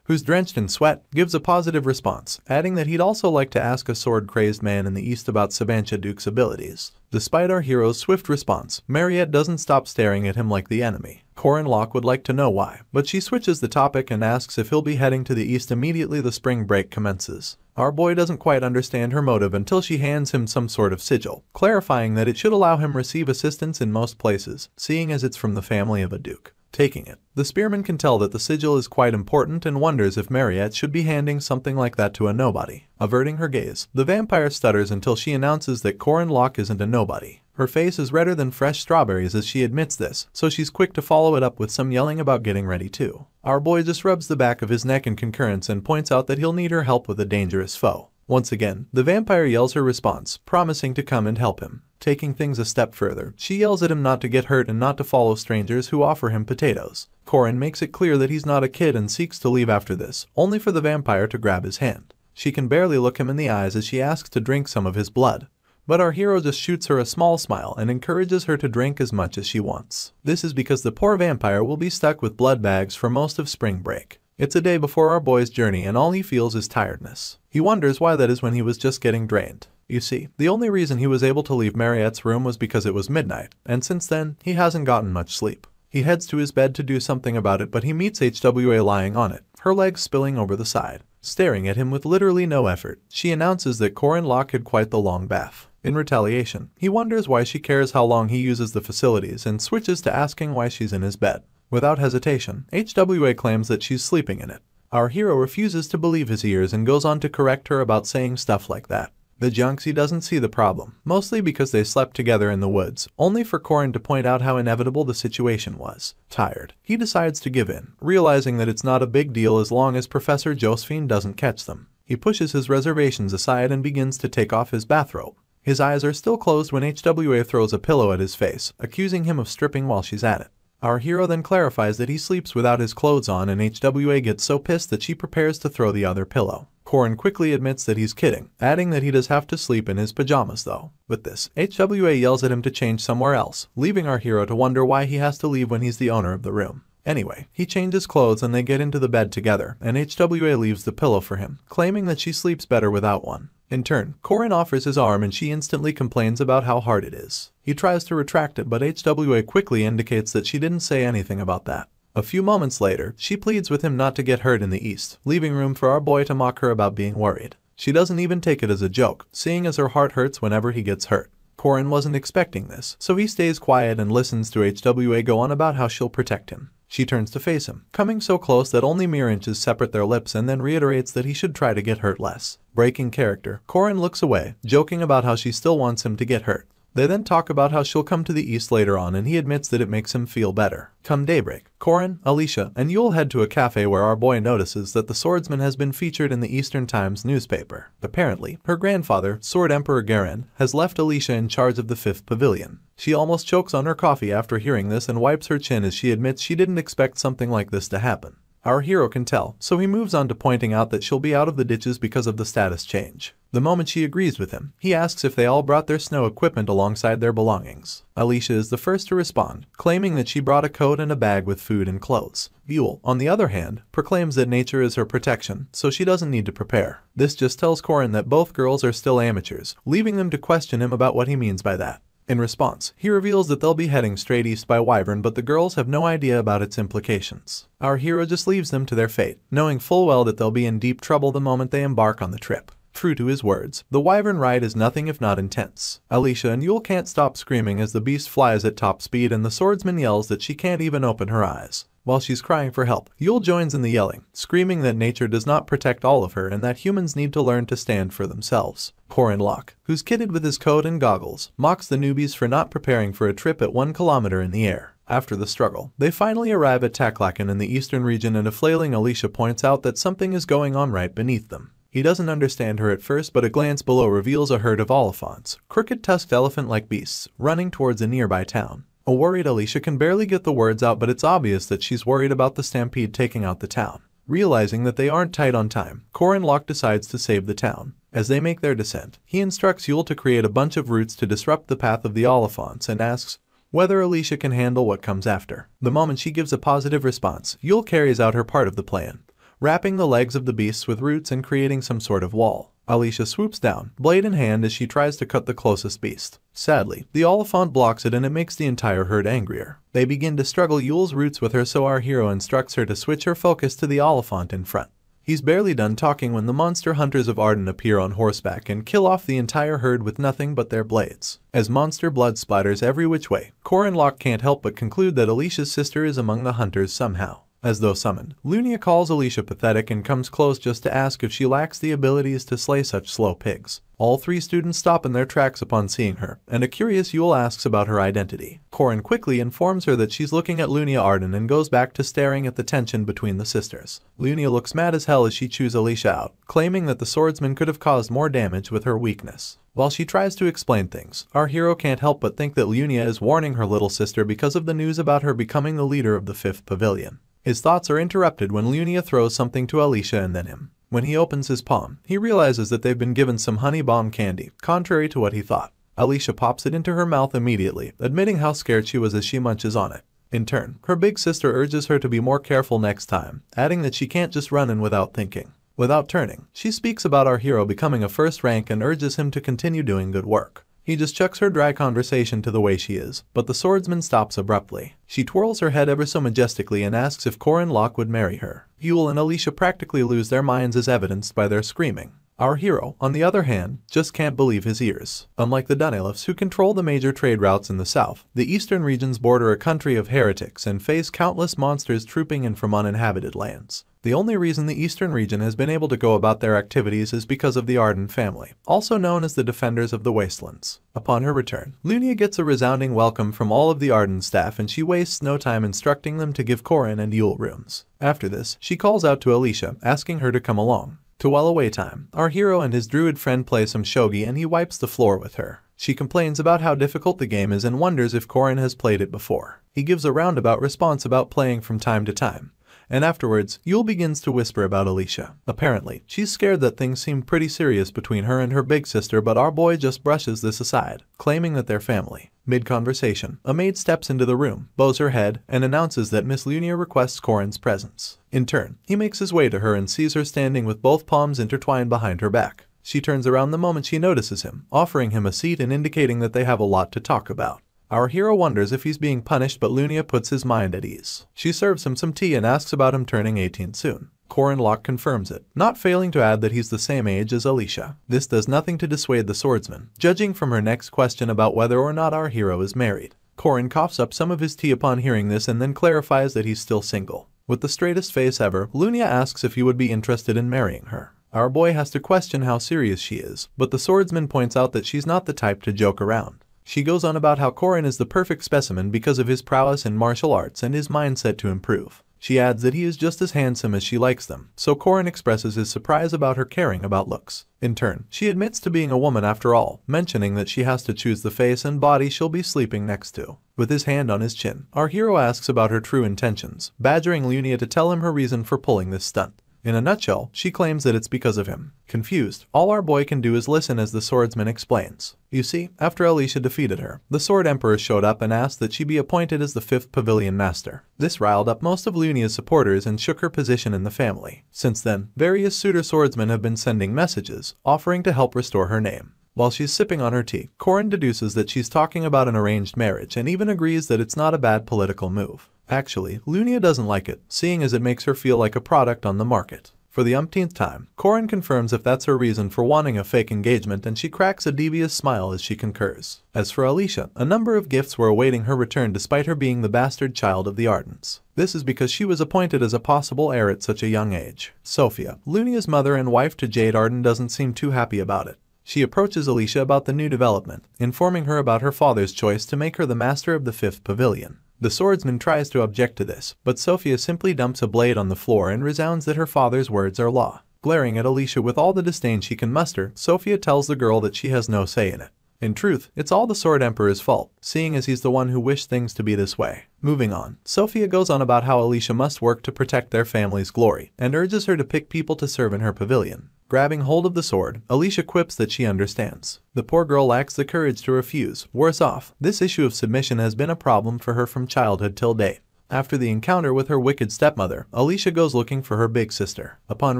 who's drenched in sweat, gives a positive response, adding that he'd also like to ask a sword-crazed man in the east about Sabancha Duke's abilities. Despite our hero's swift response, Mariette doesn't stop staring at him like the enemy. Corin would like to know why, but she switches the topic and asks if he'll be heading to the east immediately the spring break commences. Our boy doesn't quite understand her motive until she hands him some sort of sigil, clarifying that it should allow him receive assistance in most places, seeing as it's from the family of a duke. Taking it, the spearman can tell that the sigil is quite important and wonders if Mariette should be handing something like that to a nobody. Averting her gaze, the vampire stutters until she announces that Corin isn't a nobody. Her face is redder than fresh strawberries as she admits this, so she's quick to follow it up with some yelling about getting ready too. Our boy just rubs the back of his neck in concurrence and points out that he'll need her help with a dangerous foe. Once again, the vampire yells her response, promising to come and help him. Taking things a step further, she yells at him not to get hurt and not to follow strangers who offer him potatoes. Corin makes it clear that he's not a kid and seeks to leave after this, only for the vampire to grab his hand. She can barely look him in the eyes as she asks to drink some of his blood. But our hero just shoots her a small smile and encourages her to drink as much as she wants. This is because the poor vampire will be stuck with blood bags for most of spring break. It's a day before our boy's journey and all he feels is tiredness. He wonders why that is when he was just getting drained. You see, the only reason he was able to leave Mariette's room was because it was midnight, and since then, he hasn't gotten much sleep. He heads to his bed to do something about it, but he meets HWA lying on it, her legs spilling over the side. Staring at him with literally no effort, she announces that Corin had quite the long bath. In retaliation, he wonders why she cares how long he uses the facilities and switches to asking why she's in his bed. Without hesitation, HWA claims that she's sleeping in it. Our hero refuses to believe his ears and goes on to correct her about saying stuff like that. The Junksy doesn't see the problem, mostly because they slept together in the woods, only for Corin to point out how inevitable the situation was. Tired, he decides to give in, realizing that it's not a big deal as long as Professor Josephine doesn't catch them. He pushes his reservations aside and begins to take off his bathrobe. His eyes are still closed when HWA throws a pillow at his face, accusing him of stripping while she's at it. Our hero then clarifies that he sleeps without his clothes on, and HWA gets so pissed that she prepares to throw the other pillow. Corin quickly admits that he's kidding, adding that he does have to sleep in his pajamas though. With this, HWA yells at him to change somewhere else, leaving our hero to wonder why he has to leave when he's the owner of the room. Anyway, he changes clothes and they get into the bed together, and HWA leaves the pillow for him, claiming that she sleeps better without one. In turn, Corin offers his arm and she instantly complains about how hard it is. He tries to retract it, but HWA quickly indicates that she didn't say anything about that. A few moments later, she pleads with him not to get hurt in the east, leaving room for our boy to mock her about being worried. She doesn't even take it as a joke, seeing as her heart hurts whenever he gets hurt. Corin wasn't expecting this, so he stays quiet and listens to HWA go on about how she'll protect him. She turns to face him, coming so close that only mere inches separate their lips, and then reiterates that he should try to get hurt less. Breaking character, Corin looks away, joking about how she still wants him to get hurt. They then talk about how she'll come to the east later on, and he admits that it makes him feel better. Come daybreak, Corin, Alicia, and Yule head to a cafe where our boy notices that the swordsman has been featured in the Eastern Times newspaper. Apparently, her grandfather, Sword Emperor Garen, has left Alicia in charge of the 5th Pavilion. She almost chokes on her coffee after hearing this and wipes her chin as she admits she didn't expect something like this to happen. Our hero can tell, so he moves on to pointing out that she'll be out of the ditches because of the status change. The moment she agrees with him, he asks if they all brought their snow equipment alongside their belongings. Alicia is the first to respond, claiming that she brought a coat and a bag with food and clothes. Yule, on the other hand, proclaims that nature is her protection, so she doesn't need to prepare. This just tells Corin that both girls are still amateurs, leaving them to question him about what he means by that. In response, he reveals that they'll be heading straight east by Wyvern, but the girls have no idea about its implications. Our hero just leaves them to their fate, knowing full well that they'll be in deep trouble the moment they embark on the trip. True to his words, the Wyvern ride is nothing if not intense. Alicia and Yule can't stop screaming as the beast flies at top speed and the swordsman yells that she can't even open her eyes. While she's crying for help, Yule joins in the yelling, screaming that nature does not protect all of her and that humans need to learn to stand for themselves. Corin, who's kitted with his coat and goggles, mocks the newbies for not preparing for a trip at 1 kilometer in the air. After the struggle, they finally arrive at Taklaken in the eastern region, and a flailing Alicia points out that something is going on right beneath them. He doesn't understand her at first, but a glance below reveals a herd of oliphants, crooked-tusked elephant-like beasts, running towards a nearby town. A worried Alicia can barely get the words out, but it's obvious that she's worried about the stampede taking out the town. Realizing that they aren't tight on time, Corin decides to save the town. As they make their descent, he instructs Yule to create a bunch of roots to disrupt the path of the oliphants and asks whether Alicia can handle what comes after. The moment she gives a positive response, Yule carries out her part of the plan, wrapping the legs of the beasts with roots and creating some sort of wall. Alicia swoops down, blade in hand, as she tries to cut the closest beast. Sadly, the oliphant blocks it and it makes the entire herd angrier. They begin to struggle Yule's roots with her, so our hero instructs her to switch her focus to the oliphant in front. He's barely done talking when the monster hunters of Arden appear on horseback and kill off the entire herd with nothing but their blades. As monster blood splatters every which way, Corin can't help but conclude that Alicia's sister is among the hunters somehow. As though summoned, Lunia calls Alicia pathetic and comes close just to ask if she lacks the abilities to slay such slow pigs. All 3 students stop in their tracks upon seeing her, and a curious Yule asks about her identity. Corin quickly informs her that she's looking at Lunia Arden and goes back to staring at the tension between the sisters. Lunia looks mad as hell as she chews Alicia out, claiming that the swordsman could have caused more damage with her weakness. While she tries to explain things, our hero can't help but think that Lunia is warning her little sister because of the news about her becoming the leader of the 5th Pavilion. His thoughts are interrupted when Lunia throws something to Alicia and then him. When he opens his palm, he realizes that they've been given some honey bomb candy, contrary to what he thought. Alicia pops it into her mouth immediately, admitting how scared she was as she munches on it. In turn, her big sister urges her to be more careful next time, adding that she can't just run in without thinking. Without turning, she speaks about our hero becoming a 1st rank and urges him to continue doing good work. He just chucks her dry conversation to the way she is, but the swordsman stops abruptly. She twirls her head ever so majestically and asks if Corin would marry her. Yule and Alicia practically lose their minds, as evidenced by their screaming. Our hero, on the other hand, just can't believe his ears. Unlike the Dunelifs, who control the major trade routes in the south, the eastern regions border a country of heretics and face countless monsters trooping in from uninhabited lands. The only reason the eastern region has been able to go about their activities is because of the Arden family, also known as the Defenders of the Wastelands. Upon her return, Lunia gets a resounding welcome from all of the Arden staff, and she wastes no time instructing them to give Corin and Yule rooms. After this, she calls out to Alicia, asking her to come along. To while away time, our hero and his druid friend play some shogi and he wipes the floor with her. She complains about how difficult the game is and wonders if Corin has played it before. He gives a roundabout response about playing from time to time. And afterwards, Yule begins to whisper about Alicia. Apparently, she's scared that things seem pretty serious between her and her big sister, but our boy just brushes this aside, claiming that they're family. Mid-conversation, a maid steps into the room, bows her head, and announces that Miss Lunia requests Corin's presence. In turn, he makes his way to her and sees her standing with both palms intertwined behind her back. She turns around the moment she notices him, offering him a seat and indicating that they have a lot to talk about. Our hero wonders if he's being punished, but Lunia puts his mind at ease. She serves him some tea and asks about him turning 18 soon. Corin confirms it, not failing to add that he's the same age as Alicia. This does nothing to dissuade the swordsman, judging from her next question about whether or not our hero is married. Corin coughs up some of his tea upon hearing this and then clarifies that he's still single. With the straightest face ever, Lunia asks if he would be interested in marrying her. Our boy has to question how serious she is, but the swordsman points out that she's not the type to joke around. She goes on about how Corin is the perfect specimen because of his prowess in martial arts and his mindset to improve. She adds that he is just as handsome as she likes them, so Corin expresses his surprise about her caring about looks. In turn, she admits to being a woman after all, mentioning that she has to choose the face and body she'll be sleeping next to. With his hand on his chin, our hero asks about her true intentions, badgering Lunia to tell him her reason for pulling this stunt. In a nutshell, she claims that it's because of him. Confused, all our boy can do is listen as the swordsman explains. You see, after Alicia defeated her, the Sword Emperor showed up and asked that she be appointed as the 5th Pavilion Master. This riled up most of Lunia's supporters and shook her position in the family. Since then, various suitor swordsmen have been sending messages, offering to help restore her name. While she's sipping on her tea, Corin deduces that she's talking about an arranged marriage and even agrees that it's not a bad political move. Actually, Lunia doesn't like it, seeing as it makes her feel like a product on the market. For the umpteenth time, Corin confirms if that's her reason for wanting a fake engagement, and she cracks a devious smile as she concurs. As for Alicia, a number of gifts were awaiting her return despite her being the bastard child of the Ardents. This is because she was appointed as a possible heir at such a young age. Sophia, Lunia's mother and wife to Jade Arden, doesn't seem too happy about it. She approaches Alicia about the new development, informing her about her father's choice to make her the master of the 5th pavilion. The swordsman tries to object to this, but Sophia simply dumps a blade on the floor and resounds that her father's words are law. Glaring at Alicia with all the disdain she can muster, Sophia tells the girl that she has no say in it. In truth, it's all the Sword Emperor's fault, seeing as he's the one who wished things to be this way. Moving on, Sophia goes on about how Alicia must work to protect their family's glory, and urges her to pick people to serve in her pavilion. Grabbing hold of the sword, Alicia quips that she understands. The poor girl lacks the courage to refuse. Worse off, this issue of submission has been a problem for her from childhood till date. After the encounter with her wicked stepmother, Alicia goes looking for her big sister. Upon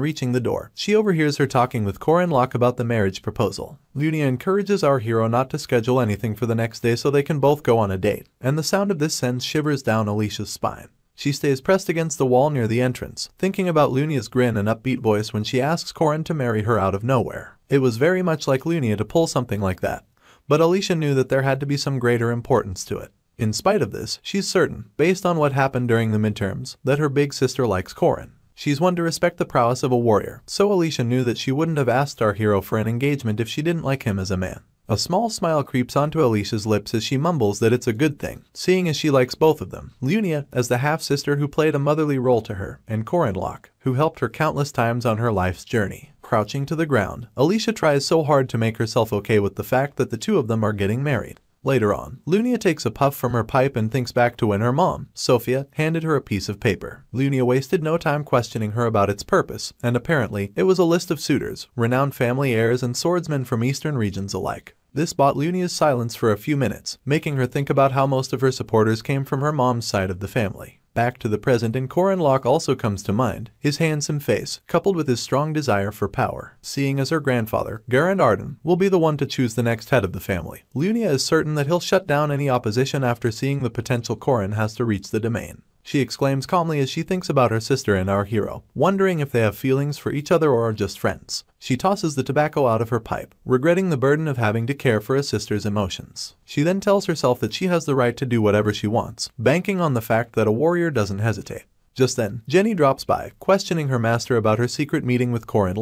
reaching the door, she overhears her talking with Corin about the marriage proposal. Lunia encourages our hero not to schedule anything for the next day so they can both go on a date, and the sound of this sends shivers down Alicia's spine. She stays pressed against the wall near the entrance, thinking about Lunia's grin and upbeat voice when she asks Corin to marry her out of nowhere. It was very much like Lunia to pull something like that, but Alicia knew that there had to be some greater importance to it. In spite of this, she's certain, based on what happened during the midterms, that her big sister likes Corin. She's one to respect the prowess of a warrior, so Alicia knew that she wouldn't have asked our hero for an engagement if she didn't like him as a man. A small smile creeps onto Alicia's lips as she mumbles that it's a good thing, seeing as she likes both of them. Lunia, as the half-sister who played a motherly role to her, and Corin, who helped her countless times on her life's journey. Crouching to the ground, Alicia tries so hard to make herself okay with the fact that the two of them are getting married. Later on, Lunia takes a puff from her pipe and thinks back to when her mom, Sophia, handed her a piece of paper. Lunia wasted no time questioning her about its purpose, and apparently, it was a list of suitors, renowned family heirs and swordsmen from eastern regions alike. This bought Lunia's silence for a few minutes, making her think about how most of her supporters came from her mom's side of the family. Back to the present, and Corin also comes to mind, his handsome face, coupled with his strong desire for power. Seeing as her grandfather, Garand Arden, will be the one to choose the next head of the family, Lunia is certain that he'll shut down any opposition after seeing the potential Corin has to reach the domain. She exclaims calmly as she thinks about her sister and our hero, wondering if they have feelings for each other or are just friends. She tosses the tobacco out of her pipe, regretting the burden of having to care for a sister's emotions. She then tells herself that she has the right to do whatever she wants, banking on the fact that a warrior doesn't hesitate. Just then, Jenny drops by, questioning her master about her secret meeting with Corin.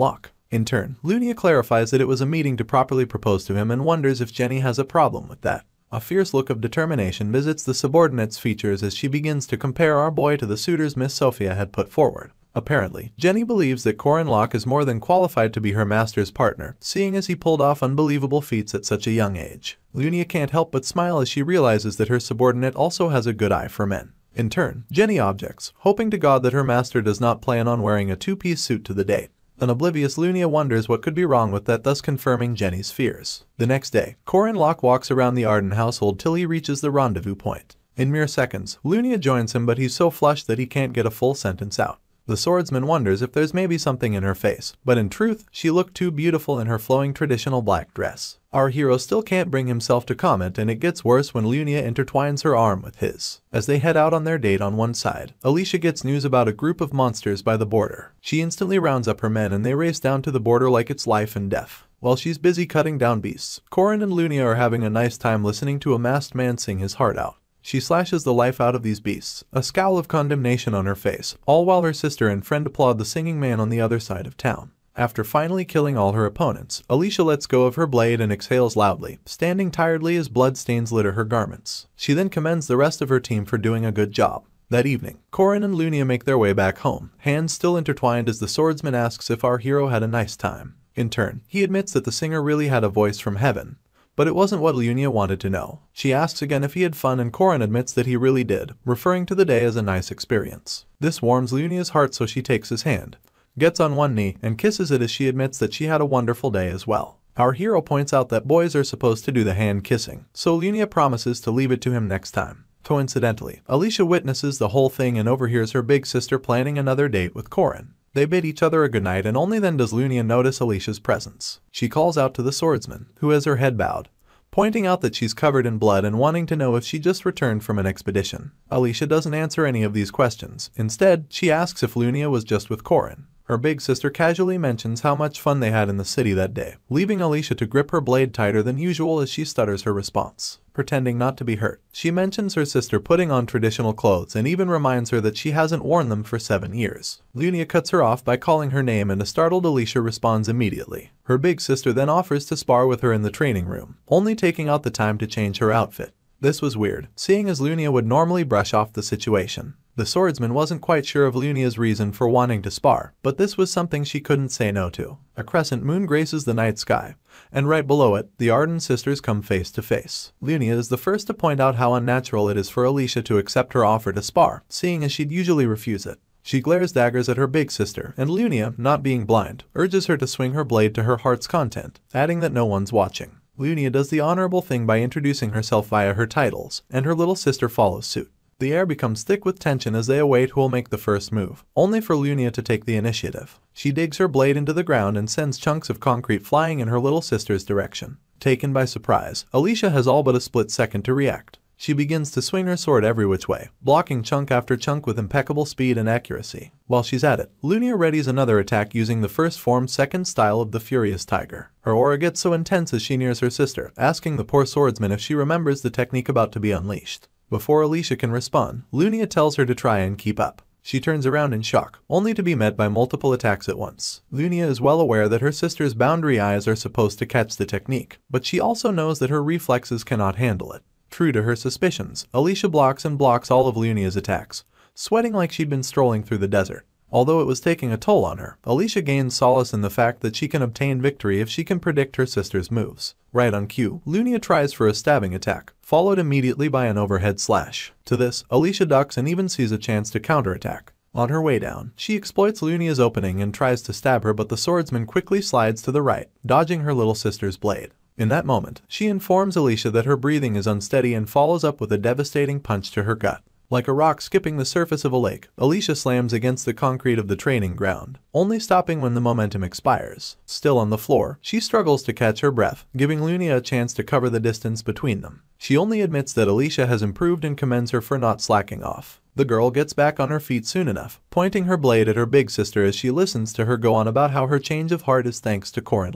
In turn, Lunia clarifies that it was a meeting to properly propose to him and wonders if Jenny has a problem with that. A fierce look of determination visits the subordinate's features as she begins to compare our boy to the suitors Miss Sophia had put forward. Apparently, Jenny believes that Corin is more than qualified to be her master's partner, seeing as he pulled off unbelievable feats at such a young age. Lunia can't help but smile as she realizes that her subordinate also has a good eye for men. In turn, Jenny objects, hoping to God that her master does not plan on wearing a two-piece suit to the date. An oblivious Lunia wonders what could be wrong with that, thus confirming Jenny's fears. The next day, Corin walks around the Arden household till he reaches the rendezvous point. In mere seconds, Lunia joins him, but he's so flushed that he can't get a full sentence out. The swordsman wonders if there's maybe something in her face, but in truth, she looked too beautiful in her flowing traditional black dress. Our hero still can't bring himself to comment, and it gets worse when Lunia intertwines her arm with his. As they head out on their date on one side, Alicia gets news about a group of monsters by the border. She instantly rounds up her men and they race down to the border like it's life and death. While she's busy cutting down beasts, Corin and Lunia are having a nice time listening to a masked man sing his heart out. She slashes the life out of these beasts, a scowl of condemnation on her face, all while her sister and friend applaud the singing man on the other side of town. After finally killing all her opponents, Alicia lets go of her blade and exhales loudly, standing tiredly as blood stains litter her garments. She then commends the rest of her team for doing a good job. That evening, Corin and Lunia make their way back home, hands still intertwined as the swordsman asks if our hero had a nice time. In turn, he admits that the singer really had a voice from heaven. But it wasn't what Lunia wanted to know. She asks again if he had fun, and Corin admits that he really did, referring to the day as a nice experience. This warms Lunia's heart, so she takes his hand, gets on one knee, and kisses it as she admits that she had a wonderful day as well. Our hero points out that boys are supposed to do the hand kissing, so Lunia promises to leave it to him next time. Coincidentally, Alicia witnesses the whole thing and overhears her big sister planning another date with Corin. They bid each other a goodnight, and only then does Lunia notice Alicia's presence. She calls out to the swordsman, who has her head bowed, pointing out that she's covered in blood and wanting to know if she just returned from an expedition. Alicia doesn't answer any of these questions. Instead, she asks if Lunia was just with Corin. Her big sister casually mentions how much fun they had in the city that day, leaving Alicia to grip her blade tighter than usual as she stutters her response. Pretending not to be hurt, she mentions her sister putting on traditional clothes and even reminds her that she hasn't worn them for 7 years. Lunia cuts her off by calling her name and a startled Alicia responds immediately. Her big sister then offers to spar with her in the training room, only taking out the time to change her outfit. This was weird, seeing as Lunia would normally brush off the situation. The swordsman wasn't quite sure of Lunia's reason for wanting to spar, but this was something she couldn't say no to. A crescent moon graces the night sky, and right below it, the Arden sisters come face to face. Lunia is the first to point out how unnatural it is for Alicia to accept her offer to spar, seeing as she'd usually refuse it. She glares daggers at her big sister, and Lunia, not being blind, urges her to swing her blade to her heart's content, adding that no one's watching. Lunia does the honorable thing by introducing herself via her titles, and her little sister follows suit. The air becomes thick with tension as they await who'll make the first move, only for Lunia to take the initiative. She digs her blade into the ground and sends chunks of concrete flying in her little sister's direction. Taken by surprise, Alicia has all but a split second to react. She begins to swing her sword every which way, blocking chunk after chunk with impeccable speed and accuracy. While she's at it, Lunia readies another attack using the first formed second style of the Furious Tiger. Her aura gets so intense as she nears her sister, asking the poor swordsman if she remembers the technique about to be unleashed. Before Alicia can respond, Lunia tells her to try and keep up. She turns around in shock, only to be met by multiple attacks at once. Lunia is well aware that her sister's boundary eyes are supposed to catch the technique, but she also knows that her reflexes cannot handle it. True to her suspicions, Alicia blocks all of Lunia's attacks, sweating like she'd been strolling through the desert. Although it was taking a toll on her, Alicia gains solace in the fact that she can obtain victory if she can predict her sister's moves. Right on cue, Lunia tries for a stabbing attack, followed immediately by an overhead slash. To this, Alicia ducks and even sees a chance to counterattack. On her way down, she exploits Lunia's opening and tries to stab her, but the swordsman quickly slides to the right, dodging her little sister's blade. In that moment, she informs Alicia that her breathing is unsteady and follows up with a devastating punch to her gut. Like a rock skipping the surface of a lake, Alicia slams against the concrete of the training ground, only stopping when the momentum expires. Still on the floor, she struggles to catch her breath, giving Lunia a chance to cover the distance between them. She only admits that Alicia has improved and commends her for not slacking off. The girl gets back on her feet soon enough, pointing her blade at her big sister as she listens to her go on about how her change of heart is thanks to Corin.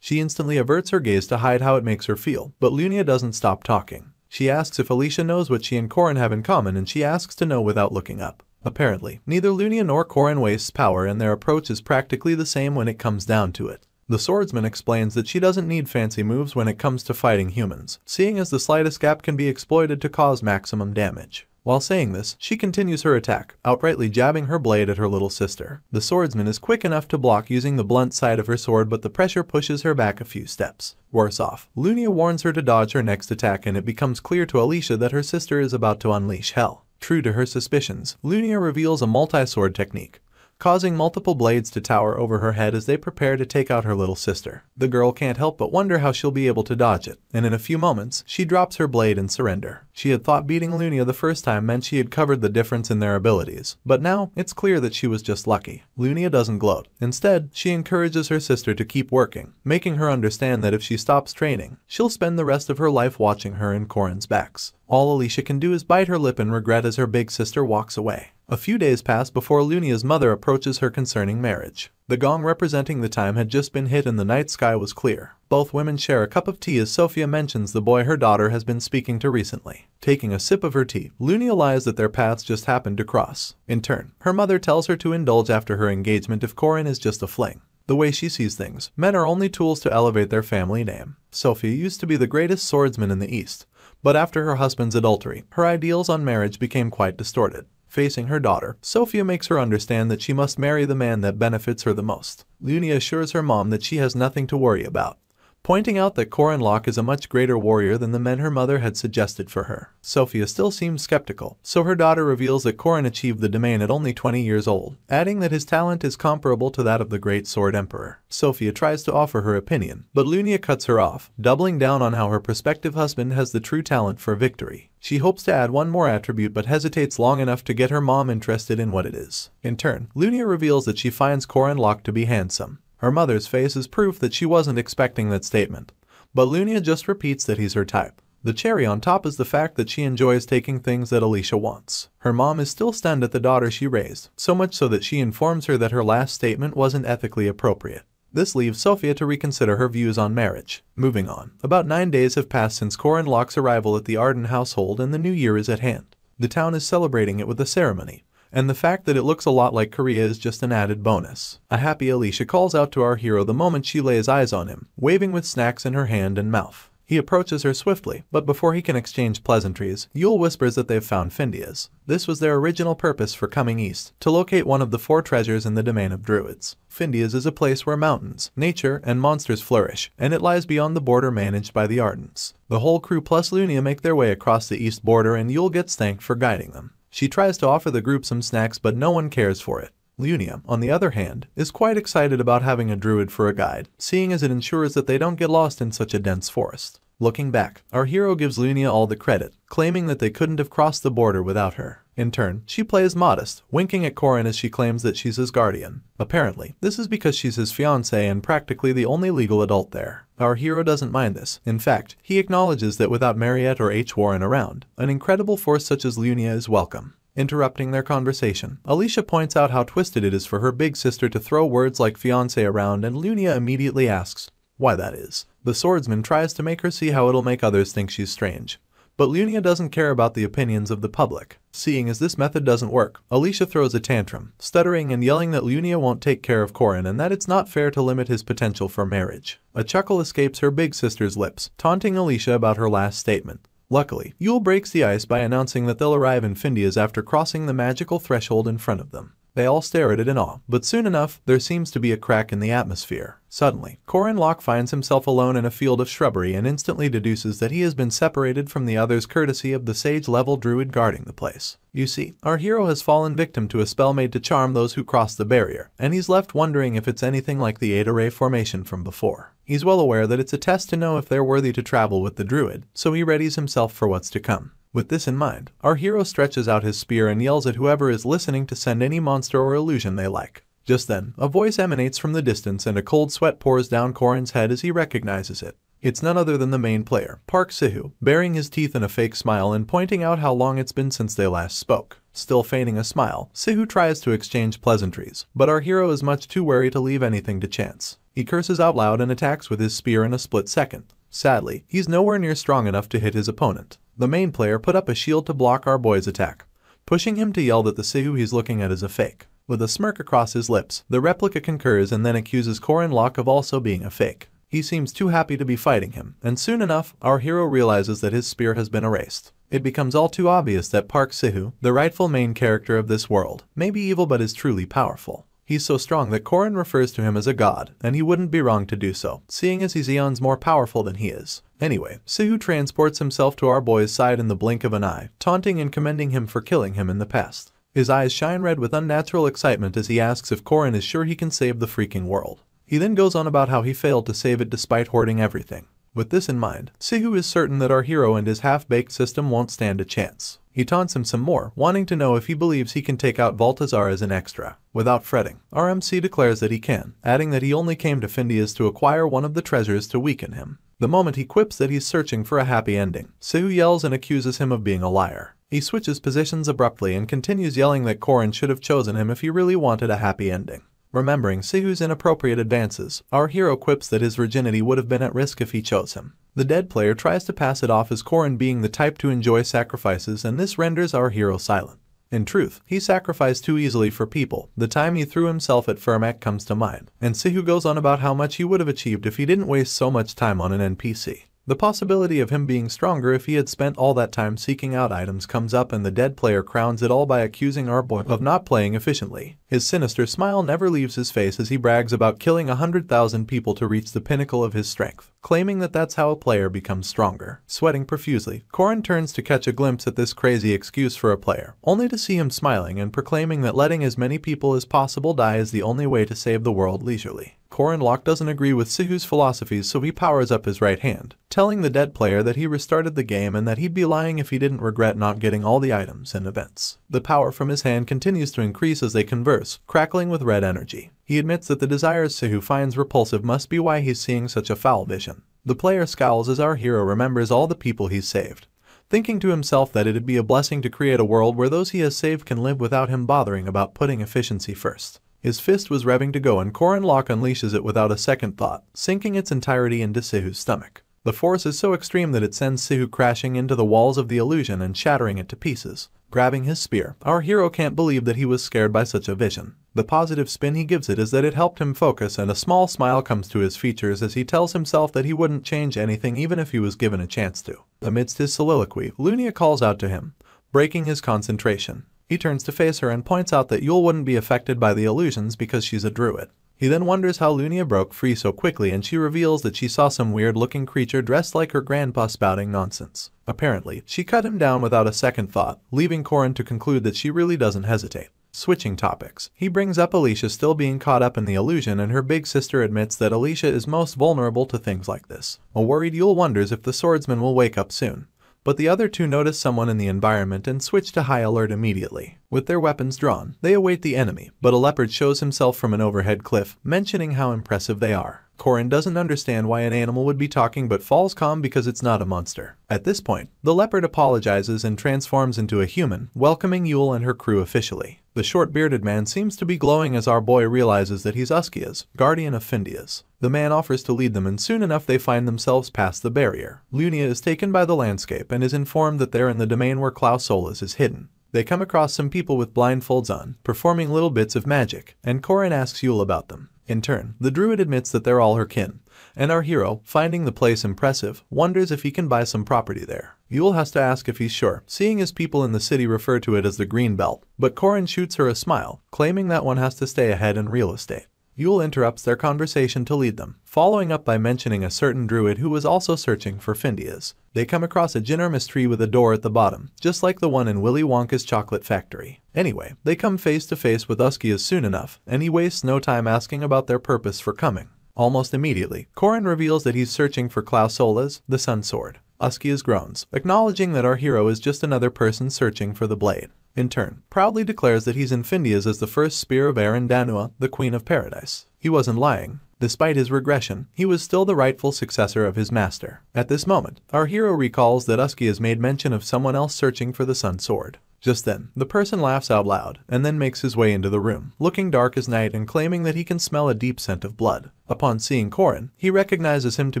She instantly averts her gaze to hide how it makes her feel, but Lunia doesn't stop talking. She asks if Alicia knows what she and Corin have in common, and she asks to know without looking up. Apparently, neither Lunia nor Corin wastes power, and their approach is practically the same when it comes down to it. The swordsman explains that she doesn't need fancy moves when it comes to fighting humans, seeing as the slightest gap can be exploited to cause maximum damage. While saying this, she continues her attack, outrightly jabbing her blade at her little sister. The swordsman is quick enough to block using the blunt side of her sword, but the pressure pushes her back a few steps. Worse off, Lunia warns her to dodge her next attack, and it becomes clear to Alicia that her sister is about to unleash hell. True to her suspicions, Lunia reveals a multi-sword technique, causing multiple blades to tower over her head as they prepare to take out her little sister. The girl can't help but wonder how she'll be able to dodge it, and in a few moments, she drops her blade in surrender. She had thought beating Lunia the first time meant she had covered the difference in their abilities, but now it's clear that she was just lucky. Lunia doesn't gloat. Instead, she encourages her sister to keep working, making her understand that if she stops training, she'll spend the rest of her life watching her and Corin's backs. All Alicia can do is bite her lip in regret as her big sister walks away. A few days pass before Lunia's mother approaches her concerning marriage. The gong representing the time had just been hit and the night sky was clear. Both women share a cup of tea as Sophia mentions the boy her daughter has been speaking to recently. Taking a sip of her tea, Lunia lies that their paths just happened to cross. In turn, her mother tells her to indulge after her engagement if Corin is just a fling. The way she sees things, men are only tools to elevate their family name. Sophia used to be the greatest swordsman in the East, but after her husband's adultery, her ideals on marriage became quite distorted. Facing her daughter, Sophia makes her understand that she must marry the man that benefits her the most. Lunia assures her mom that she has nothing to worry about, pointing out that Corin is a much greater warrior than the men her mother had suggested for her. Sophia still seems skeptical, so her daughter reveals that Corin achieved the domain at only 20 years old, adding that his talent is comparable to that of the Great Sword Emperor. Sophia tries to offer her opinion, but Lunia cuts her off, doubling down on how her prospective husband has the true talent for victory. She hopes to add one more attribute but hesitates long enough to get her mom interested in what it is. In turn, Lunia reveals that she finds Corin to be handsome. Her mother's face is proof that she wasn't expecting that statement, but Lunia just repeats that he's her type. The cherry on top is the fact that she enjoys taking things that Alicia wants. Her mom is still stunned at the daughter she raised, so much so that she informs her that her last statement wasn't ethically appropriate. This leaves Sophia to reconsider her views on marriage. Moving on. About 9 days have passed since Corin Locke's arrival at the Arden household and the new year is at hand. The town is celebrating it with a ceremony, and the fact that it looks a lot like Korea is just an added bonus. A happy Alicia calls out to our hero the moment she lays eyes on him, waving with snacks in her hand and mouth. He approaches her swiftly, but before he can exchange pleasantries, Yule whispers that they've found Findias. This was their original purpose for coming east, to locate one of the 4 treasures in the domain of druids. Findias is a place where mountains, nature, and monsters flourish, and it lies beyond the border managed by the Ardens. The whole crew plus Lunia make their way across the east border and Yule gets thanked for guiding them. She tries to offer the group some snacks but no one cares for it. Lunia, on the other hand, is quite excited about having a druid for a guide, seeing as it ensures that they don't get lost in such a dense forest. Looking back, our hero gives Lunia all the credit, claiming that they couldn't have crossed the border without her. In turn, she plays modest, winking at Corin as she claims that she's his guardian. Apparently, this is because she's his fiancée and practically the only legal adult there. Our hero doesn't mind this. In fact, he acknowledges that without Mariette or H. Warren around, an incredible force such as Lunia is welcome. Interrupting their conversation, Alicia points out how twisted it is for her big sister to throw words like fiancé around and Lunia immediately asks why that is. The swordsman tries to make her see how it'll make others think she's strange. But Lunia doesn't care about the opinions of the public. Seeing as this method doesn't work, Alicia throws a tantrum, stuttering and yelling that Lunia won't take care of Corin and that it's not fair to limit his potential for marriage. A chuckle escapes her big sister's lips, taunting Alicia about her last statement. Luckily, Yule breaks the ice by announcing that they'll arrive in Findias after crossing the magical threshold in front of them. They all stare at it in awe, but soon enough, there seems to be a crack in the atmosphere. Suddenly, Corin Locke finds himself alone in a field of shrubbery and instantly deduces that he has been separated from the others courtesy of the sage-level druid guarding the place. You see, our hero has fallen victim to a spell made to charm those who cross the barrier, and he's left wondering if it's anything like the Eta Ray formation from before. He's well aware that it's a test to know if they're worthy to travel with the druid, so he readies himself for what's to come. With this in mind, our hero stretches out his spear and yells at whoever is listening to send any monster or illusion they like. Just then, a voice emanates from the distance and a cold sweat pours down Corin's head as he recognizes it. It's none other than the main player, Park Sihu, baring his teeth in a fake smile and pointing out how long it's been since they last spoke. Still feigning a smile, Sihu tries to exchange pleasantries, but our hero is much too wary to leave anything to chance. He curses out loud and attacks with his spear in a split second. Sadly, he's nowhere near strong enough to hit his opponent. The main player put up a shield to block our boy's attack, pushing him to yell that the Sihu he's looking at is a fake. With a smirk across his lips, the replica concurs and then accuses Corin Locke of also being a fake. He seems too happy to be fighting him, and soon enough, our hero realizes that his spear has been erased. It becomes all too obvious that Park Sihu, the rightful main character of this world, may be evil but is truly powerful. He's so strong that Corin refers to him as a god, and he wouldn't be wrong to do so, seeing as he's eons more powerful than he is. Anyway, Sihu transports himself to our boy's side in the blink of an eye, taunting and commending him for killing him in the past. His eyes shine red with unnatural excitement as he asks if Corin is sure he can save the freaking world. He then goes on about how he failed to save it despite hoarding everything. With this in mind, Sihu is certain that our hero and his half-baked system won't stand a chance. He taunts him some more, wanting to know if he believes he can take out Baltazar as an extra. Without fretting, our MC declares that he can, adding that he only came to Findias to acquire one of the treasures to weaken him. The moment he quips that he's searching for a happy ending, Sihu yells and accuses him of being a liar. He switches positions abruptly and continues yelling that Corin should have chosen him if he really wanted a happy ending. Remembering Sihu's inappropriate advances, our hero quips that his virginity would have been at risk if he chose him. The dead player tries to pass it off as Corin being the type to enjoy sacrifices, and this renders our hero silent. In truth, he sacrificed too easily for people. The time he threw himself at Fermac comes to mind, and Sihu goes on about how much he would have achieved if he didn't waste so much time on an NPC. The possibility of him being stronger if he had spent all that time seeking out items comes up, and the dead player crowns it all by accusing our boy of not playing efficiently. His sinister smile never leaves his face as he brags about killing 100,000 people to reach the pinnacle of his strength, claiming that that's how a player becomes stronger. Sweating profusely, Corin turns to catch a glimpse at this crazy excuse for a player, only to see him smiling and proclaiming that letting as many people as possible die is the only way to save the world leisurely. Corin Locke doesn't agree with Sihu's philosophies, so he powers up his right hand, telling the dead player that he restarted the game and that he'd be lying if he didn't regret not getting all the items and events. The power from his hand continues to increase as they converse, crackling with red energy. He admits that the desires Sihu finds repulsive must be why he's seeing such a foul vision. The player scowls as our hero remembers all the people he's saved, thinking to himself that it'd be a blessing to create a world where those he has saved can live without him bothering about putting efficiency first. His fist was revving to go and Corin unleashes it without a second thought, sinking its entirety into Sihu's stomach. The force is so extreme that it sends Sihu crashing into the walls of the illusion and shattering it to pieces. Grabbing his spear, our hero can't believe that he was scared by such a vision. The positive spin he gives it is that it helped him focus, and a small smile comes to his features as he tells himself that he wouldn't change anything even if he was given a chance to. Amidst his soliloquy, Lunia calls out to him, breaking his concentration. He turns to face her and points out that Yule wouldn't be affected by the illusions because she's a druid. He then wonders how Lunia broke free so quickly, and she reveals that she saw some weird-looking creature dressed like her grandpa spouting nonsense. Apparently, she cut him down without a second thought, leaving Corin to conclude that she really doesn't hesitate. Switching topics, he brings up Alicia still being caught up in the illusion, and her big sister admits that Alicia is most vulnerable to things like this. A worried Yule wonders if the swordsman will wake up soon. But the other two notice someone in the environment and switch to high alert immediately. With their weapons drawn, they await the enemy, but a leopard shows himself from an overhead cliff, mentioning how impressive they are. Corin doesn't understand why an animal would be talking but falls calm because it's not a monster. At this point, the leopard apologizes and transforms into a human, welcoming Yule and her crew officially. The short-bearded man seems to be glowing as our boy realizes that he's Uskia's, guardian of Findia's. The man offers to lead them, and soon enough they find themselves past the barrier. Lunia is taken by the landscape and is informed that they're in the domain where Klaus Solas is hidden. They come across some people with blindfolds on, performing little bits of magic, and Corin asks Yule about them. In turn, the druid admits that they're all her kin, and our hero, finding the place impressive, wonders if he can buy some property there. Yule has to ask if he's sure, seeing as people in the city refer to it as the Green Belt, but Corin shoots her a smile, claiming that one has to stay ahead in real estate. Yule interrupts their conversation to lead them, following up by mentioning a certain druid who was also searching for Findias. They come across a ginormous tree with a door at the bottom, just like the one in Willy Wonka's chocolate factory. Anyway, they come face to face with Uskias soon enough, and he wastes no time asking about their purpose for coming. Almost immediately, Corin reveals that he's searching for Klaus Solas, the Sun Sword. Uskias groans, acknowledging that our hero is just another person searching for the blade. In turn, proudly declares that he's in Findias as the first spear of Erin Danua, the Queen of Paradise. He wasn't lying. Despite his regression, he was still the rightful successor of his master. At this moment, our hero recalls that Uskias made mention of someone else searching for the Sun Sword. Just then, the person laughs out loud, and then makes his way into the room, looking dark as night and claiming that he can smell a deep scent of blood. Upon seeing Corin, he recognizes him to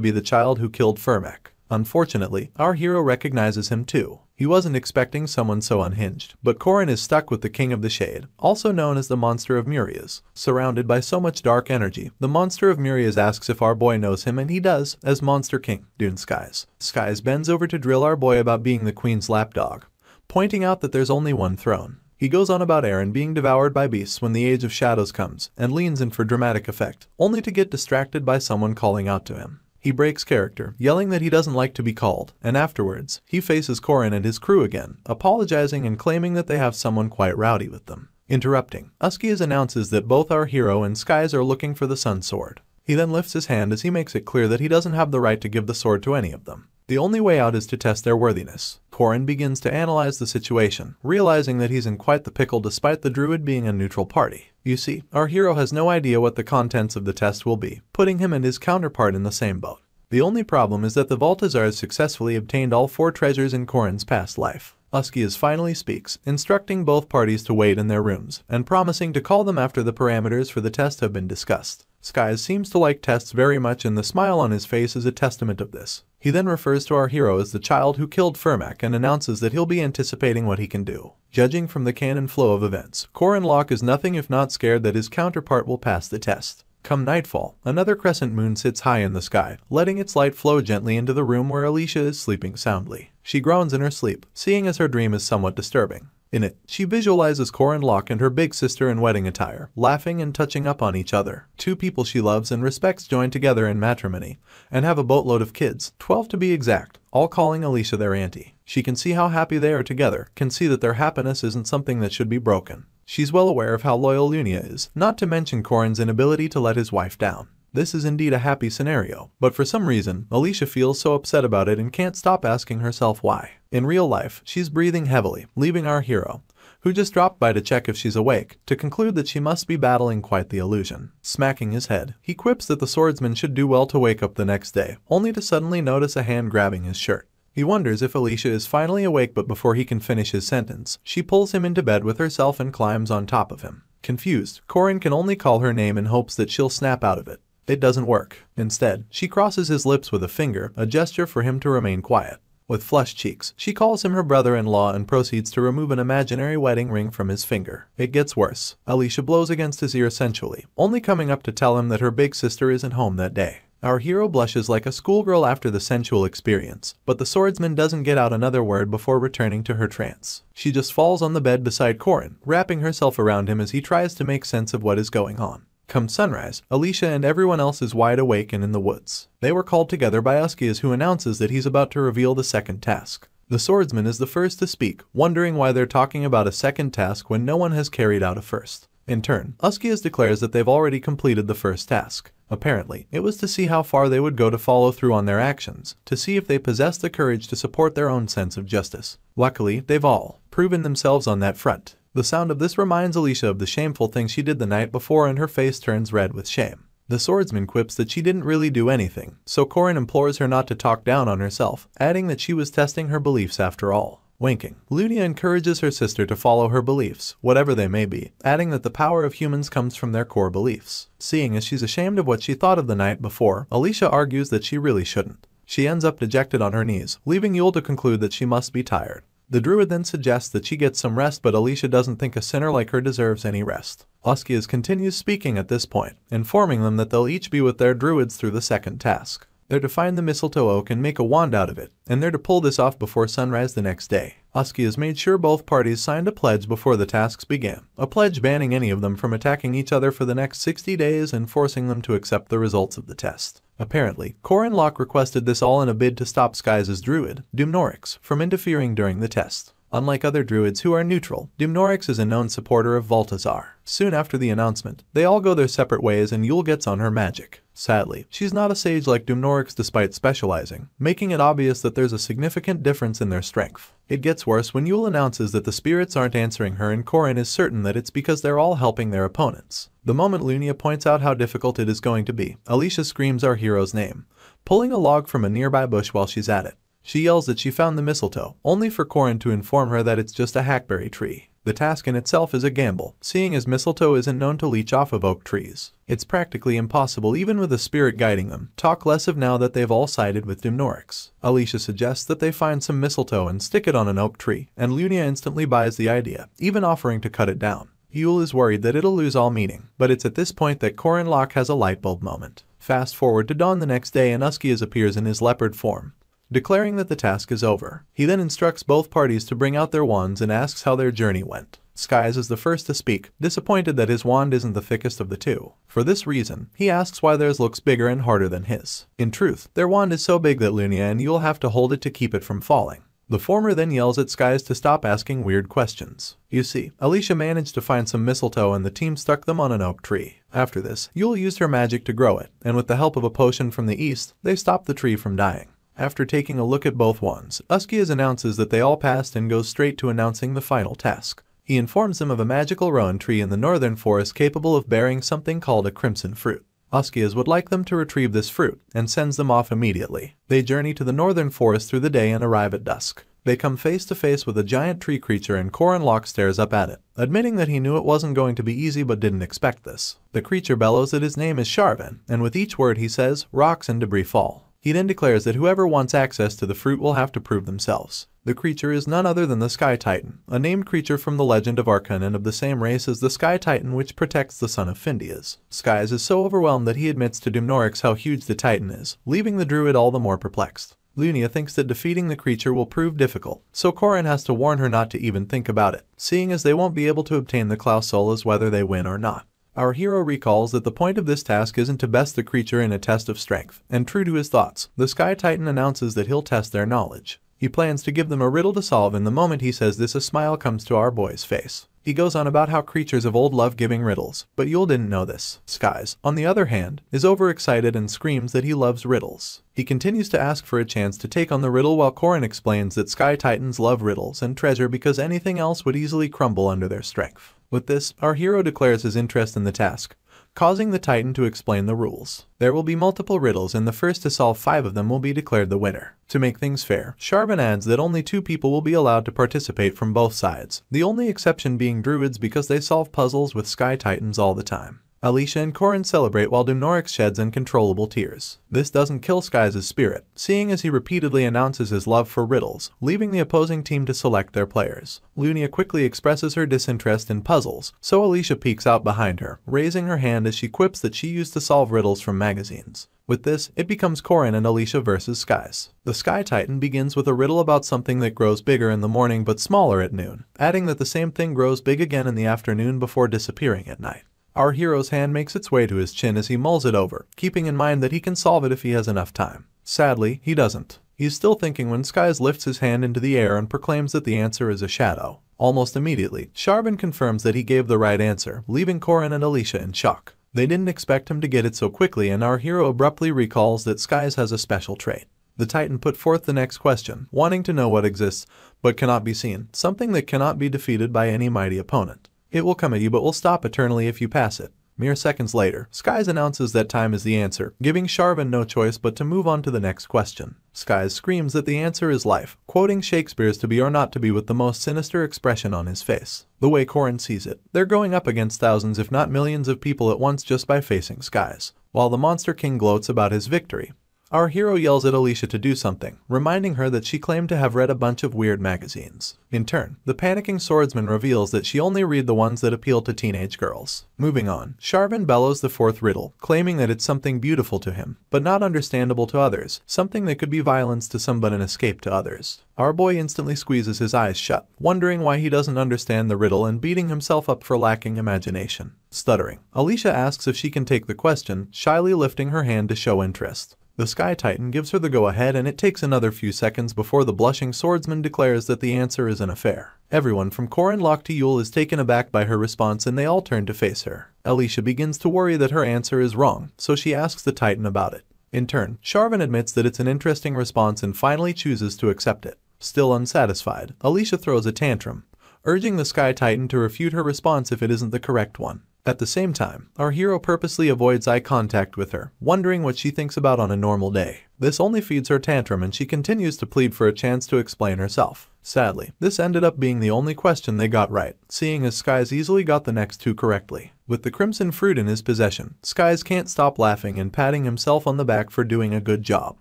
be the child who killed Firmak. Unfortunately, our hero recognizes him too. He wasn't expecting someone so unhinged, but Corin is stuck with the King of the Shade, also known as the Monster of Murias. Surrounded by so much dark energy, the Monster of Murias asks if our boy knows him, and he does, as Monster King, Dune Skies. Skies bends over to drill our boy about being the Queen's lapdog, pointing out that there's only one throne. He goes on about Eren being devoured by beasts when the Age of Shadows comes, and leans in for dramatic effect, only to get distracted by someone calling out to him. He breaks character, yelling that he doesn't like to be called, and afterwards, he faces Corin and his crew again, apologizing and claiming that they have someone quite rowdy with them. Interrupting, Uskias announces that both our hero and Skies are looking for the Sun Sword. He then lifts his hand as he makes it clear that he doesn't have the right to give the sword to any of them. The only way out is to test their worthiness. Corin begins to analyze the situation, realizing that he's in quite the pickle despite the druid being a neutral party. You see, our hero has no idea what the contents of the test will be, putting him and his counterpart in the same boat. The only problem is that the Valtazars successfully obtained all 4 treasures in Corin's past life. Uskias finally speaks, instructing both parties to wait in their rooms, and promising to call them after the parameters for the test have been discussed. Skies seems to like tests very much, and the smile on his face is a testament of this. He then refers to our hero as the child who killed Firmak and announces that he'll be anticipating what he can do. Judging from the canon flow of events, Corin is nothing if not scared that his counterpart will pass the test. Come nightfall, another crescent moon sits high in the sky, letting its light flow gently into the room where Alicia is sleeping soundly. She groans in her sleep, seeing as her dream is somewhat disturbing. In it, she visualizes Corin and her big sister in wedding attire, laughing and touching up on each other. 2 people she loves and respects join together in matrimony, and have a boatload of kids, 12 to be exact, all calling Alicia their auntie. She can see how happy they are together, can see that their happiness isn't something that should be broken. She's well aware of how loyal Lunia is, not to mention Corin's inability to let his wife down. This is indeed a happy scenario, but for some reason, Alicia feels so upset about it and can't stop asking herself why. In real life, she's breathing heavily, leaving our hero, who just dropped by to check if she's awake, to conclude that she must be battling quite the illusion. Smacking his head, he quips that the swordsman should do well to wake up the next day, only to suddenly notice a hand grabbing his shirt. He wonders if Alicia is finally awake, but before he can finish his sentence, she pulls him into bed with herself and climbs on top of him. Confused, Corin can only call her name in hopes that she'll snap out of it. It doesn't work. Instead, she crosses his lips with a finger, a gesture for him to remain quiet. With flushed cheeks, she calls him her brother-in-law and proceeds to remove an imaginary wedding ring from his finger. It gets worse. Alicia blows against his ear sensually, only coming up to tell him that her big sister isn't home that day. Our hero blushes like a schoolgirl after the sensual experience, but the swordsman doesn't get out another word before returning to her trance. She just falls on the bed beside Corin, wrapping herself around him as he tries to make sense of what is going on. Come sunrise, Alicia and everyone else is wide awake and in the woods. They were called together by Uskias, who announces that he's about to reveal the second task. The swordsman is the first to speak, wondering why they're talking about a second task when no one has carried out a first. In turn, Uskias declares that they've already completed the first task. Apparently, it was to see how far they would go to follow through on their actions, to see if they possessed the courage to support their own sense of justice. Luckily, they've all proven themselves on that front. The sound of this reminds Alicia of the shameful thing she did the night before, and her face turns red with shame. The swordsman quips that she didn't really do anything, so Corin implores her not to talk down on herself, adding that she was testing her beliefs after all. Winking, Lunia encourages her sister to follow her beliefs, whatever they may be, adding that the power of humans comes from their core beliefs. Seeing as she's ashamed of what she thought of the night before, Alicia argues that she really shouldn't. She ends up dejected on her knees, leaving Yule to conclude that she must be tired. The druid then suggests that she get some rest, but Alicia doesn't think a sinner like her deserves any rest. Uskias continues speaking at this point, informing them that they'll each be with their druids through the second task. They're to find the mistletoe oak and make a wand out of it, and they're to pull this off before sunrise the next day. Uskias made sure both parties signed a pledge before the tasks began, a pledge banning any of them from attacking each other for the next 60 days and forcing them to accept the results of the test. Apparently, Corin Locke requested this all in a bid to stop Skies' druid, Dumnorix, from interfering during the test. Unlike other druids who are neutral, Dumnorix is a known supporter of Baltazar. Soon after the announcement, they all go their separate ways and Yule gets on her magic. Sadly, she's not a sage like Dumnorix despite specializing, making it obvious that there's a significant difference in their strength. It gets worse when Yule announces that the spirits aren't answering her, and Corin is certain that it's because they're all helping their opponents. The moment Lunia points out how difficult it is going to be, Alicia screams our hero's name, pulling a log from a nearby bush while she's at it. She yells that she found the mistletoe, only for Corin to inform her that it's just a hackberry tree. The task in itself is a gamble, seeing as mistletoe isn't known to leech off of oak trees. It's practically impossible even with a spirit guiding them, talk less of now that they've all sided with Dumnorix. Alicia suggests that they find some mistletoe and stick it on an oak tree, and Lunia instantly buys the idea, even offering to cut it down. Yule is worried that it'll lose all meaning, but it's at this point that Corin Locke has a light bulb moment. Fast forward to dawn the next day and Uskias appears in his leopard form, declaring that the task is over. He then instructs both parties to bring out their wands and asks how their journey went. Skies is the first to speak, disappointed that his wand isn't the thickest of the two. For this reason, he asks why theirs looks bigger and harder than his. In truth, their wand is so big that Lunia and Yule have to hold it to keep it from falling. The former then yells at Skies to stop asking weird questions. You see, Alicia managed to find some mistletoe and the team stuck them on an oak tree. After this, Yule used her magic to grow it, and with the help of a potion from the east, they stopped the tree from dying. After taking a look at both wands, Uskias announces that they all passed and goes straight to announcing the final task. He informs them of a magical rowan tree in the northern forest capable of bearing something called a crimson fruit. Uskias would like them to retrieve this fruit, and sends them off immediately. They journey to the northern forest through the day and arrive at dusk. They come face to face with a giant tree creature and Corin Locke stares up at it, admitting that he knew it wasn't going to be easy but didn't expect this. The creature bellows that his name is Sharvan, and with each word he says, rocks and debris fall. He then declares that whoever wants access to the fruit will have to prove themselves. The creature is none other than the Sky Titan, a named creature from the legend of Arkan and of the same race as the Sky Titan which protects the son of Findias. Skies is so overwhelmed that he admits to Dumnorix how huge the Titan is, leaving the druid all the more perplexed. Lunia thinks that defeating the creature will prove difficult, so Corin has to warn her not to even think about it, seeing as they won't be able to obtain the Klausolas whether they win or not. Our hero recalls that the point of this task isn't to best the creature in a test of strength, and true to his thoughts, the Sky Titan announces that he'll test their knowledge. He plans to give them a riddle to solve, and the moment he says this, a smile comes to our boy's face. He goes on about how creatures of old love giving riddles, but Yule didn't know this. Skies, on the other hand, is overexcited and screams that he loves riddles. He continues to ask for a chance to take on the riddle, while Corin explains that Sky Titans love riddles and treasure because anything else would easily crumble under their strength. With this, our hero declares his interest in the task, causing the Titan to explain the rules. There will be multiple riddles, and the first to solve 5 of them will be declared the winner. To make things fair, Sharvan adds that only 2 people will be allowed to participate from both sides, the only exception being druids because they solve puzzles with Sky Titans all the time. Alicia and Corin celebrate while Dumnorix sheds uncontrollable tears. This doesn't kill Skies' spirit, seeing as he repeatedly announces his love for riddles, leaving the opposing team to select their players. Lunia quickly expresses her disinterest in puzzles, so Alicia peeks out behind her, raising her hand as she quips that she used to solve riddles from magazines. With this, it becomes Corin and Alicia versus Skies. The Sky Titan begins with a riddle about something that grows bigger in the morning but smaller at noon, adding that the same thing grows big again in the afternoon before disappearing at night. Our hero's hand makes its way to his chin as he mulls it over, keeping in mind that he can solve it if he has enough time. Sadly, he doesn't. He's still thinking when Skies lifts his hand into the air and proclaims that the answer is a shadow. Almost immediately, Sharvan confirms that he gave the right answer, leaving Corin and Alicia in shock. They didn't expect him to get it so quickly, and our hero abruptly recalls that Skies has a special trait. The Titan put forth the next question, wanting to know what exists but cannot be seen, something that cannot be defeated by any mighty opponent. It will come at you but will stop eternally if you pass it. Mere seconds later, Skies announces that time is the answer, giving Sharvan no choice but to move on to the next question. Skies screams that the answer is life, quoting Shakespeare's "to be or not to be" with the most sinister expression on his face. The way Corin sees it, they're going up against thousands if not millions of people at once just by facing Skies. While the Monster King gloats about his victory, our hero yells at Alicia to do something, reminding her that she claimed to have read a bunch of weird magazines. In turn, the panicking swordsman reveals that she only read the ones that appeal to teenage girls. Moving on, Sharvan bellows the 4th riddle, claiming that it's something beautiful to him, but not understandable to others, something that could be violence to some but an escape to others. Our boy instantly squeezes his eyes shut, wondering why he doesn't understand the riddle and beating himself up for lacking imagination. Stuttering, Alicia asks if she can take the question, shyly lifting her hand to show interest. The Sky Titan gives her the go-ahead, and it takes another few seconds before the blushing swordsman declares that the answer is an affair. Everyone from Corin Locke to Yule is taken aback by her response, and they all turn to face her. Alicia begins to worry that her answer is wrong, so she asks the Titan about it. In turn, Sharvan admits that it's an interesting response and finally chooses to accept it. Still unsatisfied, Alicia throws a tantrum, urging the Sky Titan to refute her response if it isn't the correct one. At the same time, our hero purposely avoids eye contact with her, wondering what she thinks about on a normal day. This only feeds her tantrum, and she continues to plead for a chance to explain herself. Sadly, this ended up being the only question they got right, seeing as Skies easily got the next 2 correctly. With the crimson fruit in his possession, Skies can't stop laughing and patting himself on the back for doing a good job.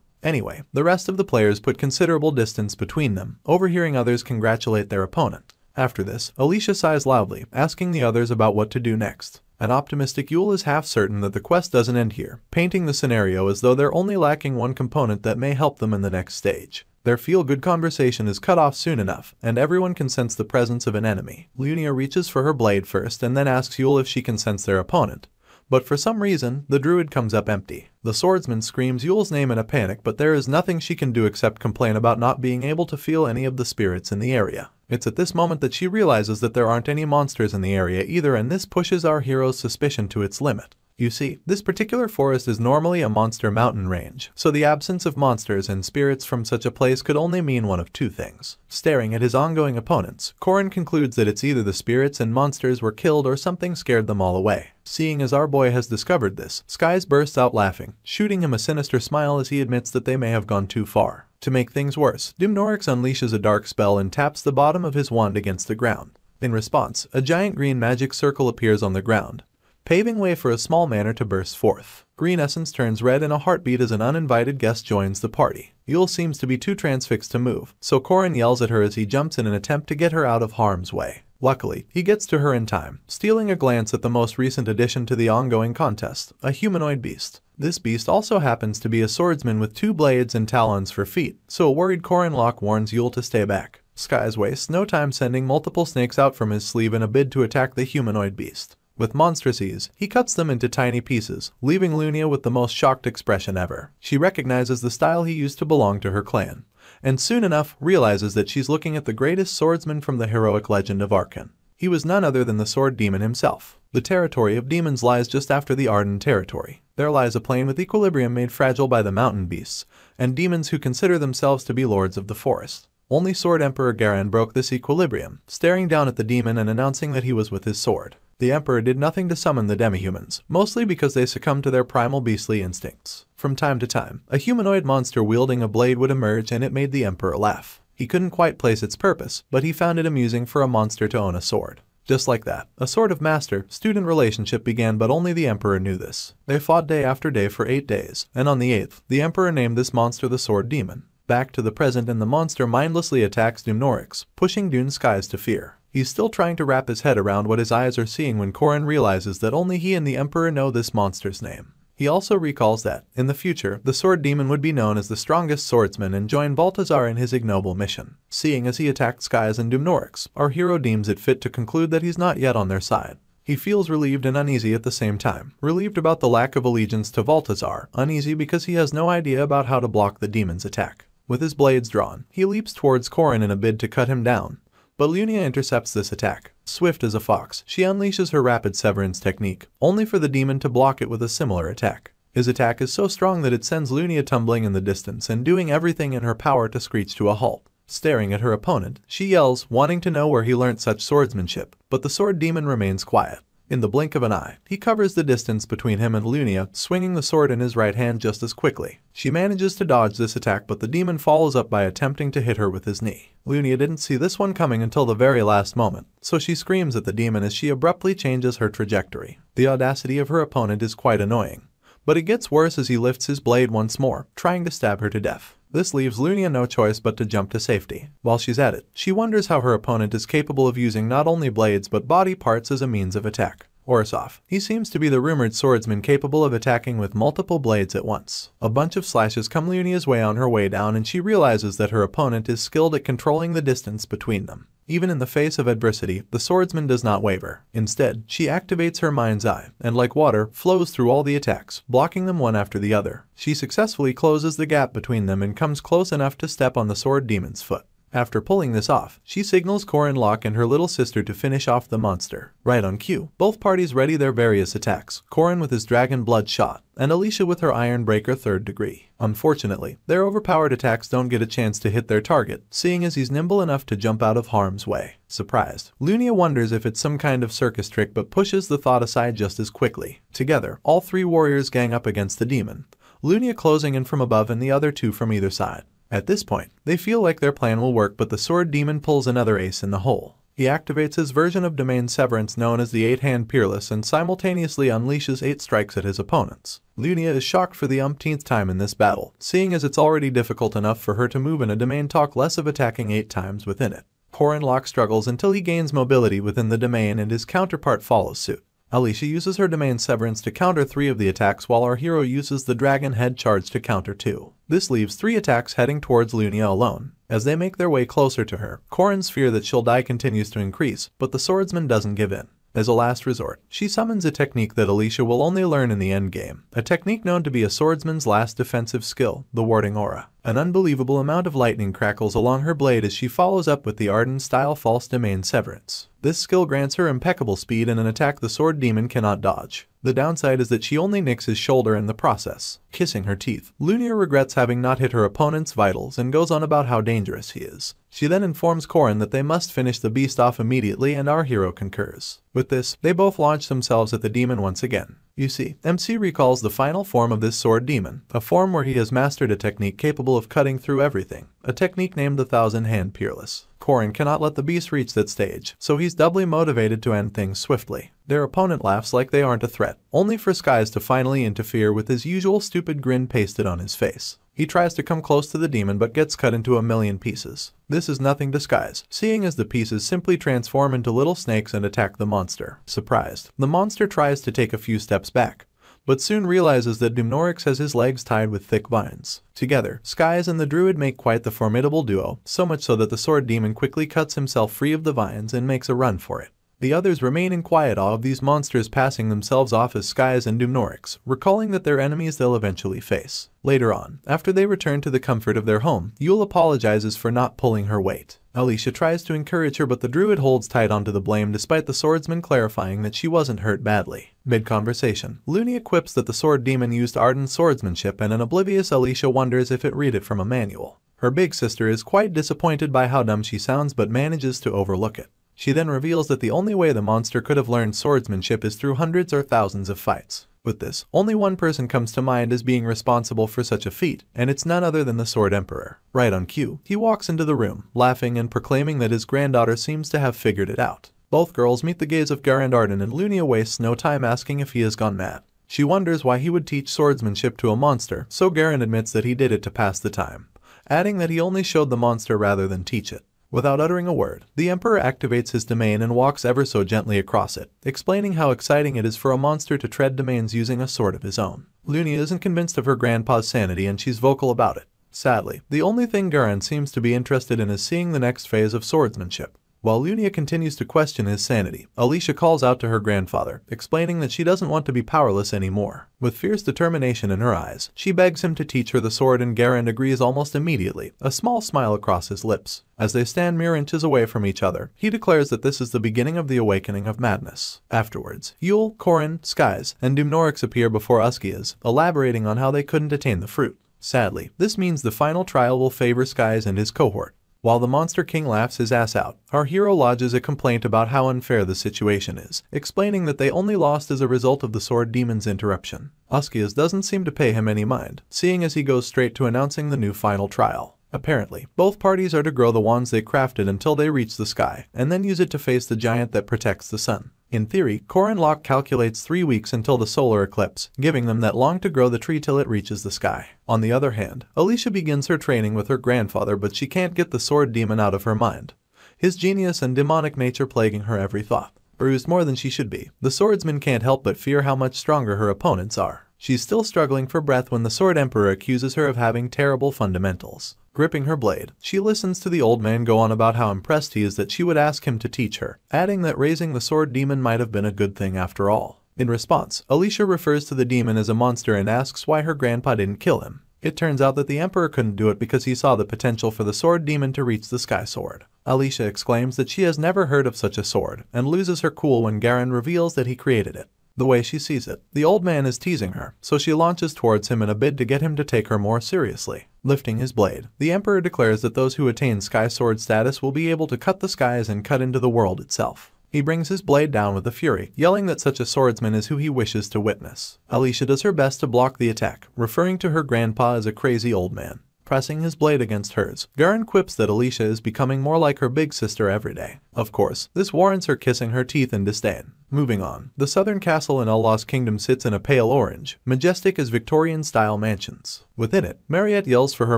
Anyway, the rest of the players put considerable distance between them, overhearing others congratulate their opponent. After this, Alicia sighs loudly, asking the others about what to do next. An optimistic Yule is half certain that the quest doesn't end here, painting the scenario as though they're only lacking one component that may help them in the next stage. Their feel-good conversation is cut off soon enough, and everyone can sense the presence of an enemy. Lunia reaches for her blade first and then asks Yule if she can sense their opponent. But for some reason, the druid comes up empty. The swordsman screams Yule's name in a panic, but there is nothing she can do except complain about not being able to feel any of the spirits in the area. It's at this moment that she realizes that there aren't any monsters in the area either, and this pushes our hero's suspicion to its limit. You see, this particular forest is normally a monster mountain range, so the absence of monsters and spirits from such a place could only mean one of 2 things. Staring at his ongoing opponents, Corin concludes that it's either the spirits and monsters were killed or something scared them all away. Seeing as our boy has discovered this, Skies bursts out laughing, shooting him a sinister smile as he admits that they may have gone too far. To make things worse, Dumnorix unleashes a dark spell and taps the bottom of his wand against the ground. In response, a giant green magic circle appears on the ground, paving way for a small manor to burst forth. Green essence turns red in a heartbeat as an uninvited guest joins the party. Yule seems to be too transfixed to move, so Corin yells at her as he jumps in an attempt to get her out of harm's way. Luckily, he gets to her in time, stealing a glance at the most recent addition to the ongoing contest, a humanoid beast. This beast also happens to be a swordsman with 2 blades and talons for feet, so a worried Corin Locke warns Yule to stay back. Skies wastes no time sending multiple snakes out from his sleeve in a bid to attack the humanoid beast. With monstrous ease, he cuts them into tiny pieces, leaving Lunia with the most shocked expression ever. She recognizes the style he used to belong to her clan, and soon enough realizes that she's looking at the greatest swordsman from the heroic legend of Arkan. He was none other than the sword demon himself. The territory of demons lies just after the Arden territory. There lies a plain with equilibrium made fragile by the mountain beasts, and demons who consider themselves to be lords of the forest. Only Sword Emperor Garan broke this equilibrium, staring down at the demon and announcing that he was with his sword. The Emperor did nothing to summon the demihumans, mostly because they succumbed to their primal beastly instincts. From time to time, a humanoid monster wielding a blade would emerge and it made the Emperor laugh. He couldn't quite place its purpose, but he found it amusing for a monster to own a sword. Just like that, a sort of master-student relationship began, but only the Emperor knew this. They fought day after day for 8 days, and on the 8th, the Emperor named this monster the Sword Demon. Back to the present, and the monster mindlessly attacks Dumnorix, pushing Dune Skies to fear. He's still trying to wrap his head around what his eyes are seeing when Corin realizes that only he and the Emperor know this monster's name. He also recalls that, in the future, the Sword Demon would be known as the strongest swordsman and join Balthazar in his ignoble mission. Seeing as he attacked Skies and Dumnorix, our hero deems it fit to conclude that he's not yet on their side. He feels relieved and uneasy at the same time. Relieved about the lack of allegiance to Balthazar, uneasy because he has no idea about how to block the demon's attack. With his blades drawn, he leaps towards Corin in a bid to cut him down. But Lunia intercepts this attack. Swift as a fox, she unleashes her rapid severance technique, only for the demon to block it with a similar attack. His attack is so strong that it sends Lunia tumbling in the distance and doing everything in her power to screech to a halt. Staring at her opponent, she yells, wanting to know where he learnt such swordsmanship, but the sword demon remains quiet. In the blink of an eye, he covers the distance between him and Lunia, swinging the sword in his right hand just as quickly. She manages to dodge this attack, but the demon follows up by attempting to hit her with his knee. Lunia didn't see this one coming until the very last moment, so she screams at the demon as she abruptly changes her trajectory. The audacity of her opponent is quite annoying. But it gets worse as he lifts his blade once more, trying to stab her to death. This leaves Lunia no choice but to jump to safety. While she's at it, she wonders how her opponent is capable of using not only blades but body parts as a means of attack. Orsov. He seems to be the rumored swordsman capable of attacking with multiple blades at once. A bunch of slashes come Lunia's way on her way down, and she realizes that her opponent is skilled at controlling the distance between them. Even in the face of adversity, the swordsman does not waver. Instead, she activates her mind's eye, and like water, flows through all the attacks, blocking them one after the other. She successfully closes the gap between them and comes close enough to step on the sword demon's foot. After pulling this off, she signals Corin Locke and her little sister to finish off the monster. Right on cue, both parties ready their various attacks, Corin with his dragon blood shot, and Alicia with her iron breaker 3rd degree. Unfortunately, their overpowered attacks don't get a chance to hit their target, seeing as he's nimble enough to jump out of harm's way. Surprised, Lunia wonders if it's some kind of circus trick but pushes the thought aside just as quickly. Together, all 3 warriors gang up against the demon, Lunia closing in from above and the other 2 from either side. At this point, they feel like their plan will work, but the sword demon pulls another ace in the hole. He activates his version of domain severance known as the 8-hand Peerless and simultaneously unleashes 8 strikes at his opponents. Lunia is shocked for the umpteenth time in this battle, seeing as it's already difficult enough for her to move in a domain, talk less of attacking 8 times within it. Corin Locke struggles until he gains mobility within the domain and his counterpart follows suit. Alicia uses her domain severance to counter 3 of the attacks, while our hero uses the dragon head charge to counter 2. This leaves 3 attacks heading towards Lunia alone. As they make their way closer to her, Corin's fear that she'll die continues to increase, but the swordsman doesn't give in. As a last resort, she summons a technique that Alicia will only learn in the endgame, a technique known to be a swordsman's last defensive skill, the warding aura. An unbelievable amount of lightning crackles along her blade as she follows up with the Arden-style false domain severance. This skill grants her impeccable speed and an attack the sword demon cannot dodge. The downside is that she only nicks his shoulder in the process. Kissing her teeth, Lunia regrets having not hit her opponent's vitals and goes on about how dangerous he is. She then informs Corin that they must finish the beast off immediately, and our hero concurs. With this, they both launch themselves at the demon once again. You see, MC recalls the final form of this sword demon, a form where he has mastered a technique capable of cutting through everything, a technique named the 1000-hand Peerless. Corin cannot let the beast reach that stage, so he's doubly motivated to end things swiftly. Their opponent laughs like they aren't a threat, only for Skies to finally interfere with his usual stupid grin pasted on his face. He tries to come close to the demon but gets cut into a million pieces. This is nothing to Skies, seeing as the pieces simply transform into little snakes and attack the monster. Surprised, the monster tries to take a few steps back, but soon realizes that Dumnorix has his legs tied with thick vines. Together, Skies and the druid make quite the formidable duo, so much so that the sword demon quickly cuts himself free of the vines and makes a run for it. The others remain in quiet awe of these monsters passing themselves off as skies and Dumnorix, recalling that they're enemies they'll eventually face. Later on, after they return to the comfort of their home, Yule apologizes for not pulling her weight. Alicia tries to encourage her, but the druid holds tight onto the blame despite the swordsman clarifying that she wasn't hurt badly. Mid-conversation, Lunia quips that the sword demon used ardent swordsmanship, and an oblivious Alicia wonders if it read it from a manual. Her big sister is quite disappointed by how dumb she sounds but manages to overlook it. She then reveals that the only way the monster could have learned swordsmanship is through hundreds or thousands of fights. With this, only one person comes to mind as being responsible for such a feat, and it's none other than the Sword Emperor. Right on cue, he walks into the room, laughing and proclaiming that his granddaughter seems to have figured it out. Both girls meet the gaze of Garandardin, and Lunia wastes no time asking if he has gone mad. She wonders why he would teach swordsmanship to a monster, so Garan admits that he did it to pass the time, adding that he only showed the monster rather than teach it. Without uttering a word, the Emperor activates his domain and walks ever so gently across it, explaining how exciting it is for a monster to tread domains using a sword of his own. Lunia isn't convinced of her grandpa's sanity, and she's vocal about it. Sadly, the only thing Garan seems to be interested in is seeing the next phase of swordsmanship. While Lunia continues to question his sanity, Alicia calls out to her grandfather, explaining that she doesn't want to be powerless anymore. With fierce determination in her eyes, she begs him to teach her the sword, and Garan agrees almost immediately, a small smile across his lips. As they stand mere inches away from each other, he declares that this is the beginning of the awakening of madness. Afterwards, Yule, Corin, Skies, and Dumnorix appear before Uskias, elaborating on how they couldn't attain the fruit. Sadly, this means the final trial will favor Skies and his cohort. While the Monster King laughs his ass out, our hero lodges a complaint about how unfair the situation is, explaining that they only lost as a result of the Sword Demon's interruption. Uskias doesn't seem to pay him any mind, seeing as he goes straight to announcing the new final trial. Apparently, both parties are to grow the wands they crafted until they reach the sky, and then use it to face the giant that protects the sun. In theory, Corin Locke calculates 3 weeks until the solar eclipse, giving them that long to grow the tree till it reaches the sky. On the other hand, Alicia begins her training with her grandfather, but she can't get the sword demon out of her mind, his genius and demonic nature plaguing her every thought. Bruised more than she should be, the swordsman can't help but fear how much stronger her opponents are. She's still struggling for breath when the Sword Emperor accuses her of having terrible fundamentals. Gripping her blade, she listens to the old man go on about how impressed he is that she would ask him to teach her, adding that raising the sword demon might have been a good thing after all. In response, Alicia refers to the demon as a monster and asks why her grandpa didn't kill him. It turns out that the Emperor couldn't do it because he saw the potential for the sword demon to reach the sky sword. Alicia exclaims that she has never heard of such a sword, and loses her cool when Garan reveals that he created it. The way she sees it, the old man is teasing her, so she launches towards him in a bid to get him to take her more seriously. Lifting his blade, the Emperor declares that those who attain Sky Sword status will be able to cut the skies and cut into the world itself. He brings his blade down with a fury, yelling that such a swordsman is who he wishes to witness. Alicia does her best to block the attack, referring to her grandpa as a crazy old man. Pressing his blade against hers, Garan quips that Alicia is becoming more like her big sister every day. Of course, this warrants her kissing her teeth in disdain. Moving on, the southern castle in Allah's kingdom sits in a pale orange, majestic as Victorian-style mansions. Within it, Mariette yells for her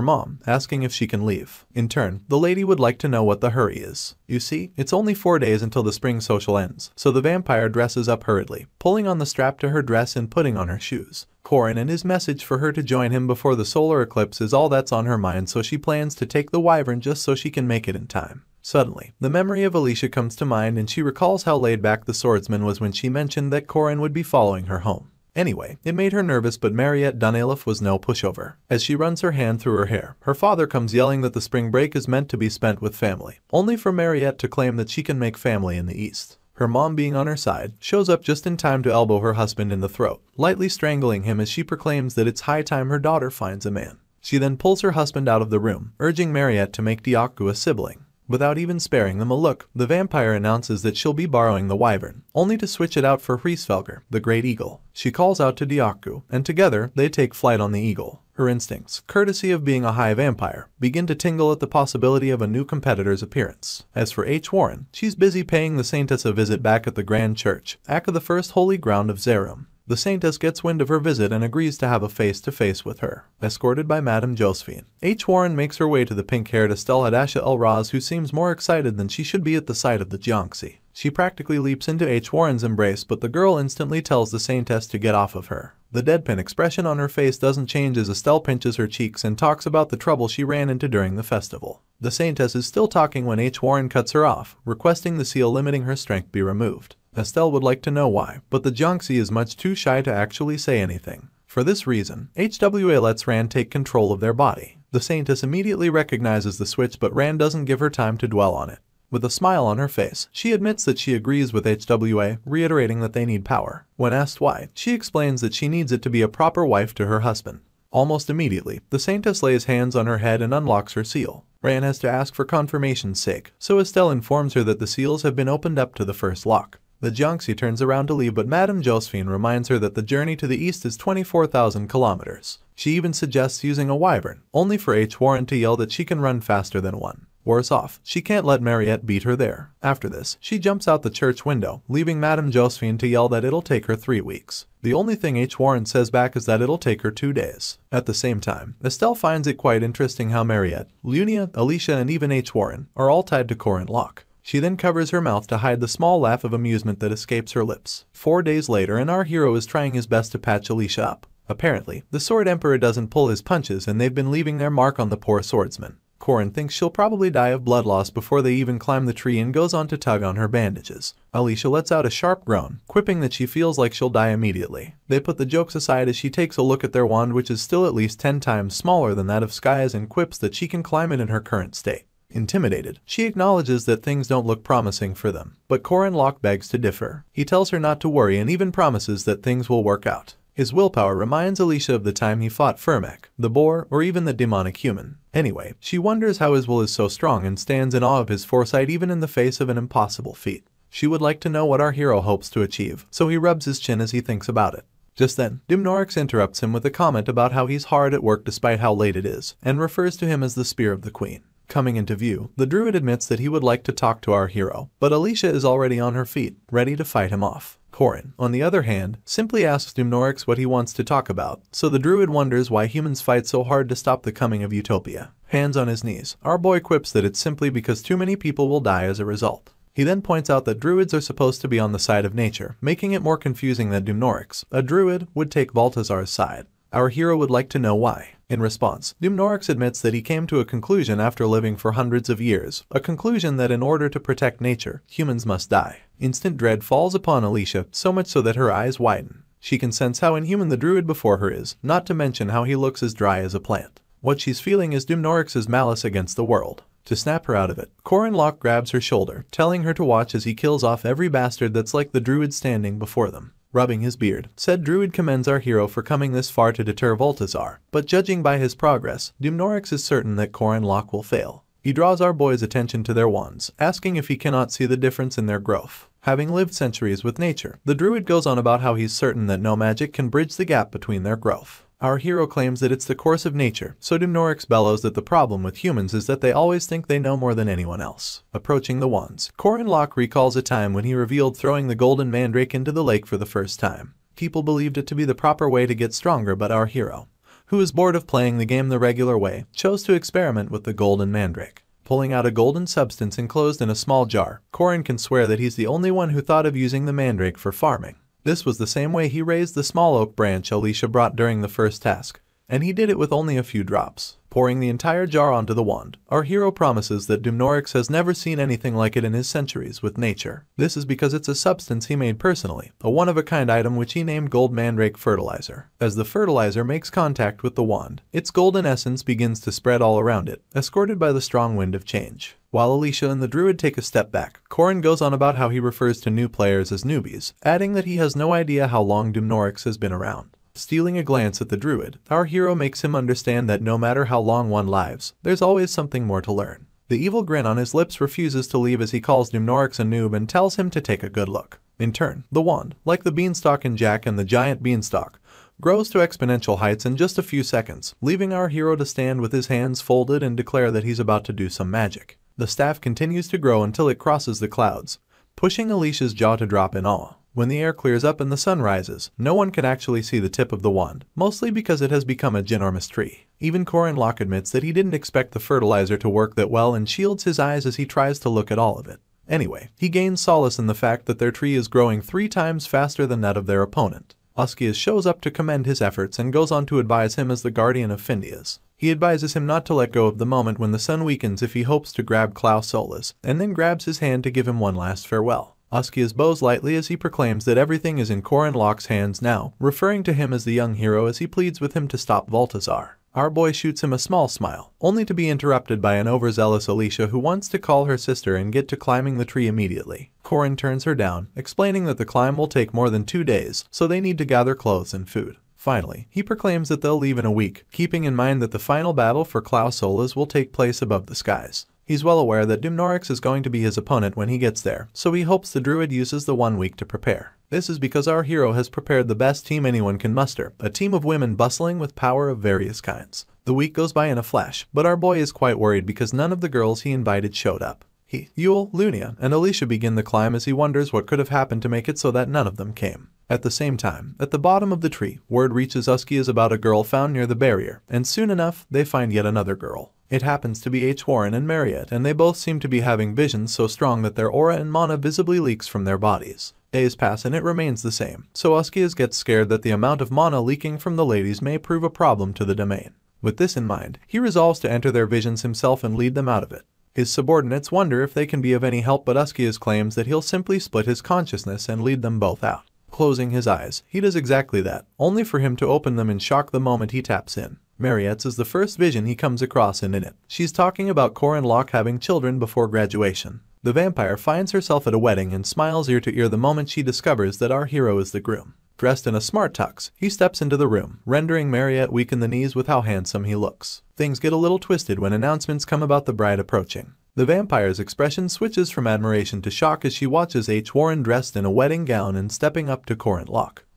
mom, asking if she can leave. In turn, the lady would like to know what the hurry is. You see, it's only 4 days until the spring social ends, so the vampire dresses up hurriedly, pulling on the strap to her dress and putting on her shoes. Corin and his message for her to join him before the solar eclipse is all that's on her mind, so she plans to take the wyvern just so she can make it in time. Suddenly, the memory of Alicia comes to mind, and she recalls how laid back the swordsman was when she mentioned that Corin would be following her home. Anyway, it made her nervous, but Mariette Dunalef was no pushover. As she runs her hand through her hair, her father comes yelling that the spring break is meant to be spent with family, only for Mariette to claim that she can make family in the east. Her mom, being on her side, shows up just in time to elbow her husband in the throat, lightly strangling him as she proclaims that it's high time her daughter finds a man. She then pulls her husband out of the room, urging Mariette to make Diaku a sibling. Without even sparing them a look, the vampire announces that she'll be borrowing the wyvern, only to switch it out for Hriesvelger, the great eagle. She calls out to Diaku, and together they take flight on the eagle. Her instincts, courtesy of being a high vampire, begin to tingle at the possibility of a new competitor's appearance. As for H. Warren, she's busy paying the Saintess a visit back at the Grand Church, Akka the first holy ground of Zerum. The Saintess gets wind of her visit and agrees to have a face-to-face with her. Escorted by Madame Josephine, H. Warren makes her way to the pink-haired Estelle Hadasha El-Raz, who seems more excited than she should be at the sight of the Jiangxi. She practically leaps into H. Warren's embrace, but the girl instantly tells the Saintess to get off of her. The deadpan expression on her face doesn't change as Estelle pinches her cheeks and talks about the trouble she ran into during the festival. The Saintess is still talking when H. Warren cuts her off, requesting the seal limiting her strength be removed. Estelle would like to know why, but the Jiangxi is much too shy to actually say anything. For this reason, HWA lets Rand take control of their body. The Saintess immediately recognizes the switch, but Rand doesn't give her time to dwell on it. With a smile on her face, she admits that she agrees with HWA, reiterating that they need power. When asked why, she explains that she needs it to be a proper wife to her husband. Almost immediately, the Saintess lays hands on her head and unlocks her seal. Rand has to ask for confirmation's sake, so Estelle informs her that the seals have been opened up to the first lock. The Jiangxi turns around to leave, but Madame Josephine reminds her that the journey to the east is 24,000 kilometers. She even suggests using a wyvern, only for H. Warren to yell that she can run faster than one. Worse off, she can't let Mariette beat her there. After this, she jumps out the church window, leaving Madame Josephine to yell that it'll take her 3 weeks. The only thing H. Warren says back is that it'll take her 2 days. At the same time, Estelle finds it quite interesting how Mariette, Lunia, Alicia, and even H. Warren are all tied to Corin Locke. She then covers her mouth to hide the small laugh of amusement that escapes her lips. 4 days later, and our hero is trying his best to patch Alicia up. Apparently, the Sword Emperor doesn't pull his punches, and they've been leaving their mark on the poor swordsman. Corin thinks she'll probably die of blood loss before they even climb the tree and goes on to tug on her bandages. Alicia lets out a sharp groan, quipping that she feels like she'll die immediately. They put the jokes aside as she takes a look at their wand, which is still at least 10 times smaller than that of Sky's, and quips that she can climb it in her current state. Intimidated, she acknowledges that things don't look promising for them, but Corin Locke begs to differ. He tells her not to worry and even promises that things will work out. His willpower reminds Alicia of the time he fought Firmek, the boar, or even the demonic human. Anyway, she wonders how his will is so strong and stands in awe of his foresight even in the face of an impossible feat. She would like to know what our hero hopes to achieve, so he rubs his chin as he thinks about it. Just then, Dumnorix interrupts him with a comment about how he's hard at work despite how late it is, and refers to him as the Spear of the Queen. Coming into view, the druid admits that he would like to talk to our hero, but Alicia is already on her feet, ready to fight him off. Corin, on the other hand, simply asks Dumnorix what he wants to talk about, so the druid wonders why humans fight so hard to stop the coming of utopia. Hands on his knees, our boy quips that it's simply because too many people will die as a result. He then points out that druids are supposed to be on the side of nature, making it more confusing that Dumnorix, a druid, would take Baltazar's side. Our hero would like to know why. In response, Dumnorix admits that he came to a conclusion after living for hundreds of years, a conclusion that in order to protect nature, humans must die. Instant dread falls upon Alicia, so much so that her eyes widen. She can sense how inhuman the druid before her is, not to mention how he looks as dry as a plant. What she's feeling is Dumnorix's malice against the world. To snap her out of it, Corin Locke grabs her shoulder, telling her to watch as he kills off every bastard that's like the druid standing before them. Rubbing his beard, said druid commends our hero for coming this far to deter Baltazar, but judging by his progress, Dumnorix is certain that Corin Locke will fail. He draws our boy's attention to their wands, asking if he cannot see the difference in their growth. Having lived centuries with nature, the druid goes on about how he's certain that no magic can bridge the gap between their growth. Our hero claims that it's the course of nature, so Dumnorix bellows that the problem with humans is that they always think they know more than anyone else. Approaching the wands, Corin Locke recalls a time when he revealed throwing the golden mandrake into the lake for the first time. People believed it to be the proper way to get stronger, but our hero, who was bored of playing the game the regular way, chose to experiment with the golden mandrake. Pulling out a golden substance enclosed in a small jar, Corin can swear that he's the only one who thought of using the mandrake for farming. This was the same way he raised the small oak branch Alicia brought during the first task, and he did it with only a few drops. Pouring the entire jar onto the wand, our hero promises that Dumnorix has never seen anything like it in his centuries with nature. This is because it's a substance he made personally, a one-of-a-kind item which he named Gold Mandrake Fertilizer. As the fertilizer makes contact with the wand, its golden essence begins to spread all around it, escorted by the strong wind of change. While Alicia and the druid take a step back, Corin goes on about how he refers to new players as newbies, adding that he has no idea how long Dumnorix has been around. Stealing a glance at the druid, our hero makes him understand that no matter how long one lives, there's always something more to learn. The evil grin on his lips refuses to leave as he calls Dumnorix a noob and tells him to take a good look. In turn, the wand, like the beanstalk in Jack and the giant beanstalk, grows to exponential heights in just a few seconds, leaving our hero to stand with his hands folded and declare that he's about to do some magic. The staff continues to grow until it crosses the clouds, pushing Alicia's jaw to drop in awe. When the air clears up and the sun rises, no one can actually see the tip of the wand, mostly because it has become a ginormous tree. Even Corin admits that he didn't expect the fertilizer to work that well and shields his eyes as he tries to look at all of it. Anyway, he gains solace in the fact that their tree is growing 3 times faster than that of their opponent. Askia shows up to commend his efforts and goes on to advise him as the guardian of Findias. He advises him not to let go of the moment when the sun weakens if he hopes to grab Klaus Solas, and then grabs his hand to give him one last farewell. Askia bows lightly as he proclaims that everything is in Corin hands now, referring to him as the young hero as he pleads with him to stop Baltazar. Our boy shoots him a small smile, only to be interrupted by an overzealous Alicia who wants to call her sister and get to climbing the tree immediately. Corin turns her down, explaining that the climb will take more than 2 days, so they need to gather clothes and food. Finally, he proclaims that they'll leave in a week, keeping in mind that the final battle for Klaus Solas will take place above the skies. He's well aware that Dumnorix is going to be his opponent when he gets there, so he hopes the druid uses the 1 week to prepare. This is because our hero has prepared the best team anyone can muster, a team of women bustling with power of various kinds. The week goes by in a flash, but our boy is quite worried because none of the girls he invited showed up. He, Yule, Lunia, and Alicia begin the climb as he wonders what could have happened to make it so that none of them came. At the same time, at the bottom of the tree, word reaches Uskias about a girl found near the barrier, and soon enough, they find yet another girl. It happens to be H. Warren and Mariette, and they both seem to be having visions so strong that their aura and mana visibly leaks from their bodies. Days pass and it remains the same, so Uskias gets scared that the amount of mana leaking from the ladies may prove a problem to the domain. With this in mind, he resolves to enter their visions himself and lead them out of it. His subordinates wonder if they can be of any help, but Uskias claims that he'll simply split his consciousness and lead them both out. Closing his eyes, he does exactly that, only for him to open them in shock the moment he taps in. Mariette's is the first vision he comes across, and in it, she's talking about Corin having children before graduation. The vampire finds herself at a wedding and smiles ear to ear the moment she discovers that our hero is the groom. Dressed in a smart tux, he steps into the room, rendering Mariette weak in the knees with how handsome he looks. Things get a little twisted when announcements come about the bride approaching. The vampire's expression switches from admiration to shock as she watches H. Warren dressed in a wedding gown and stepping up to Corin.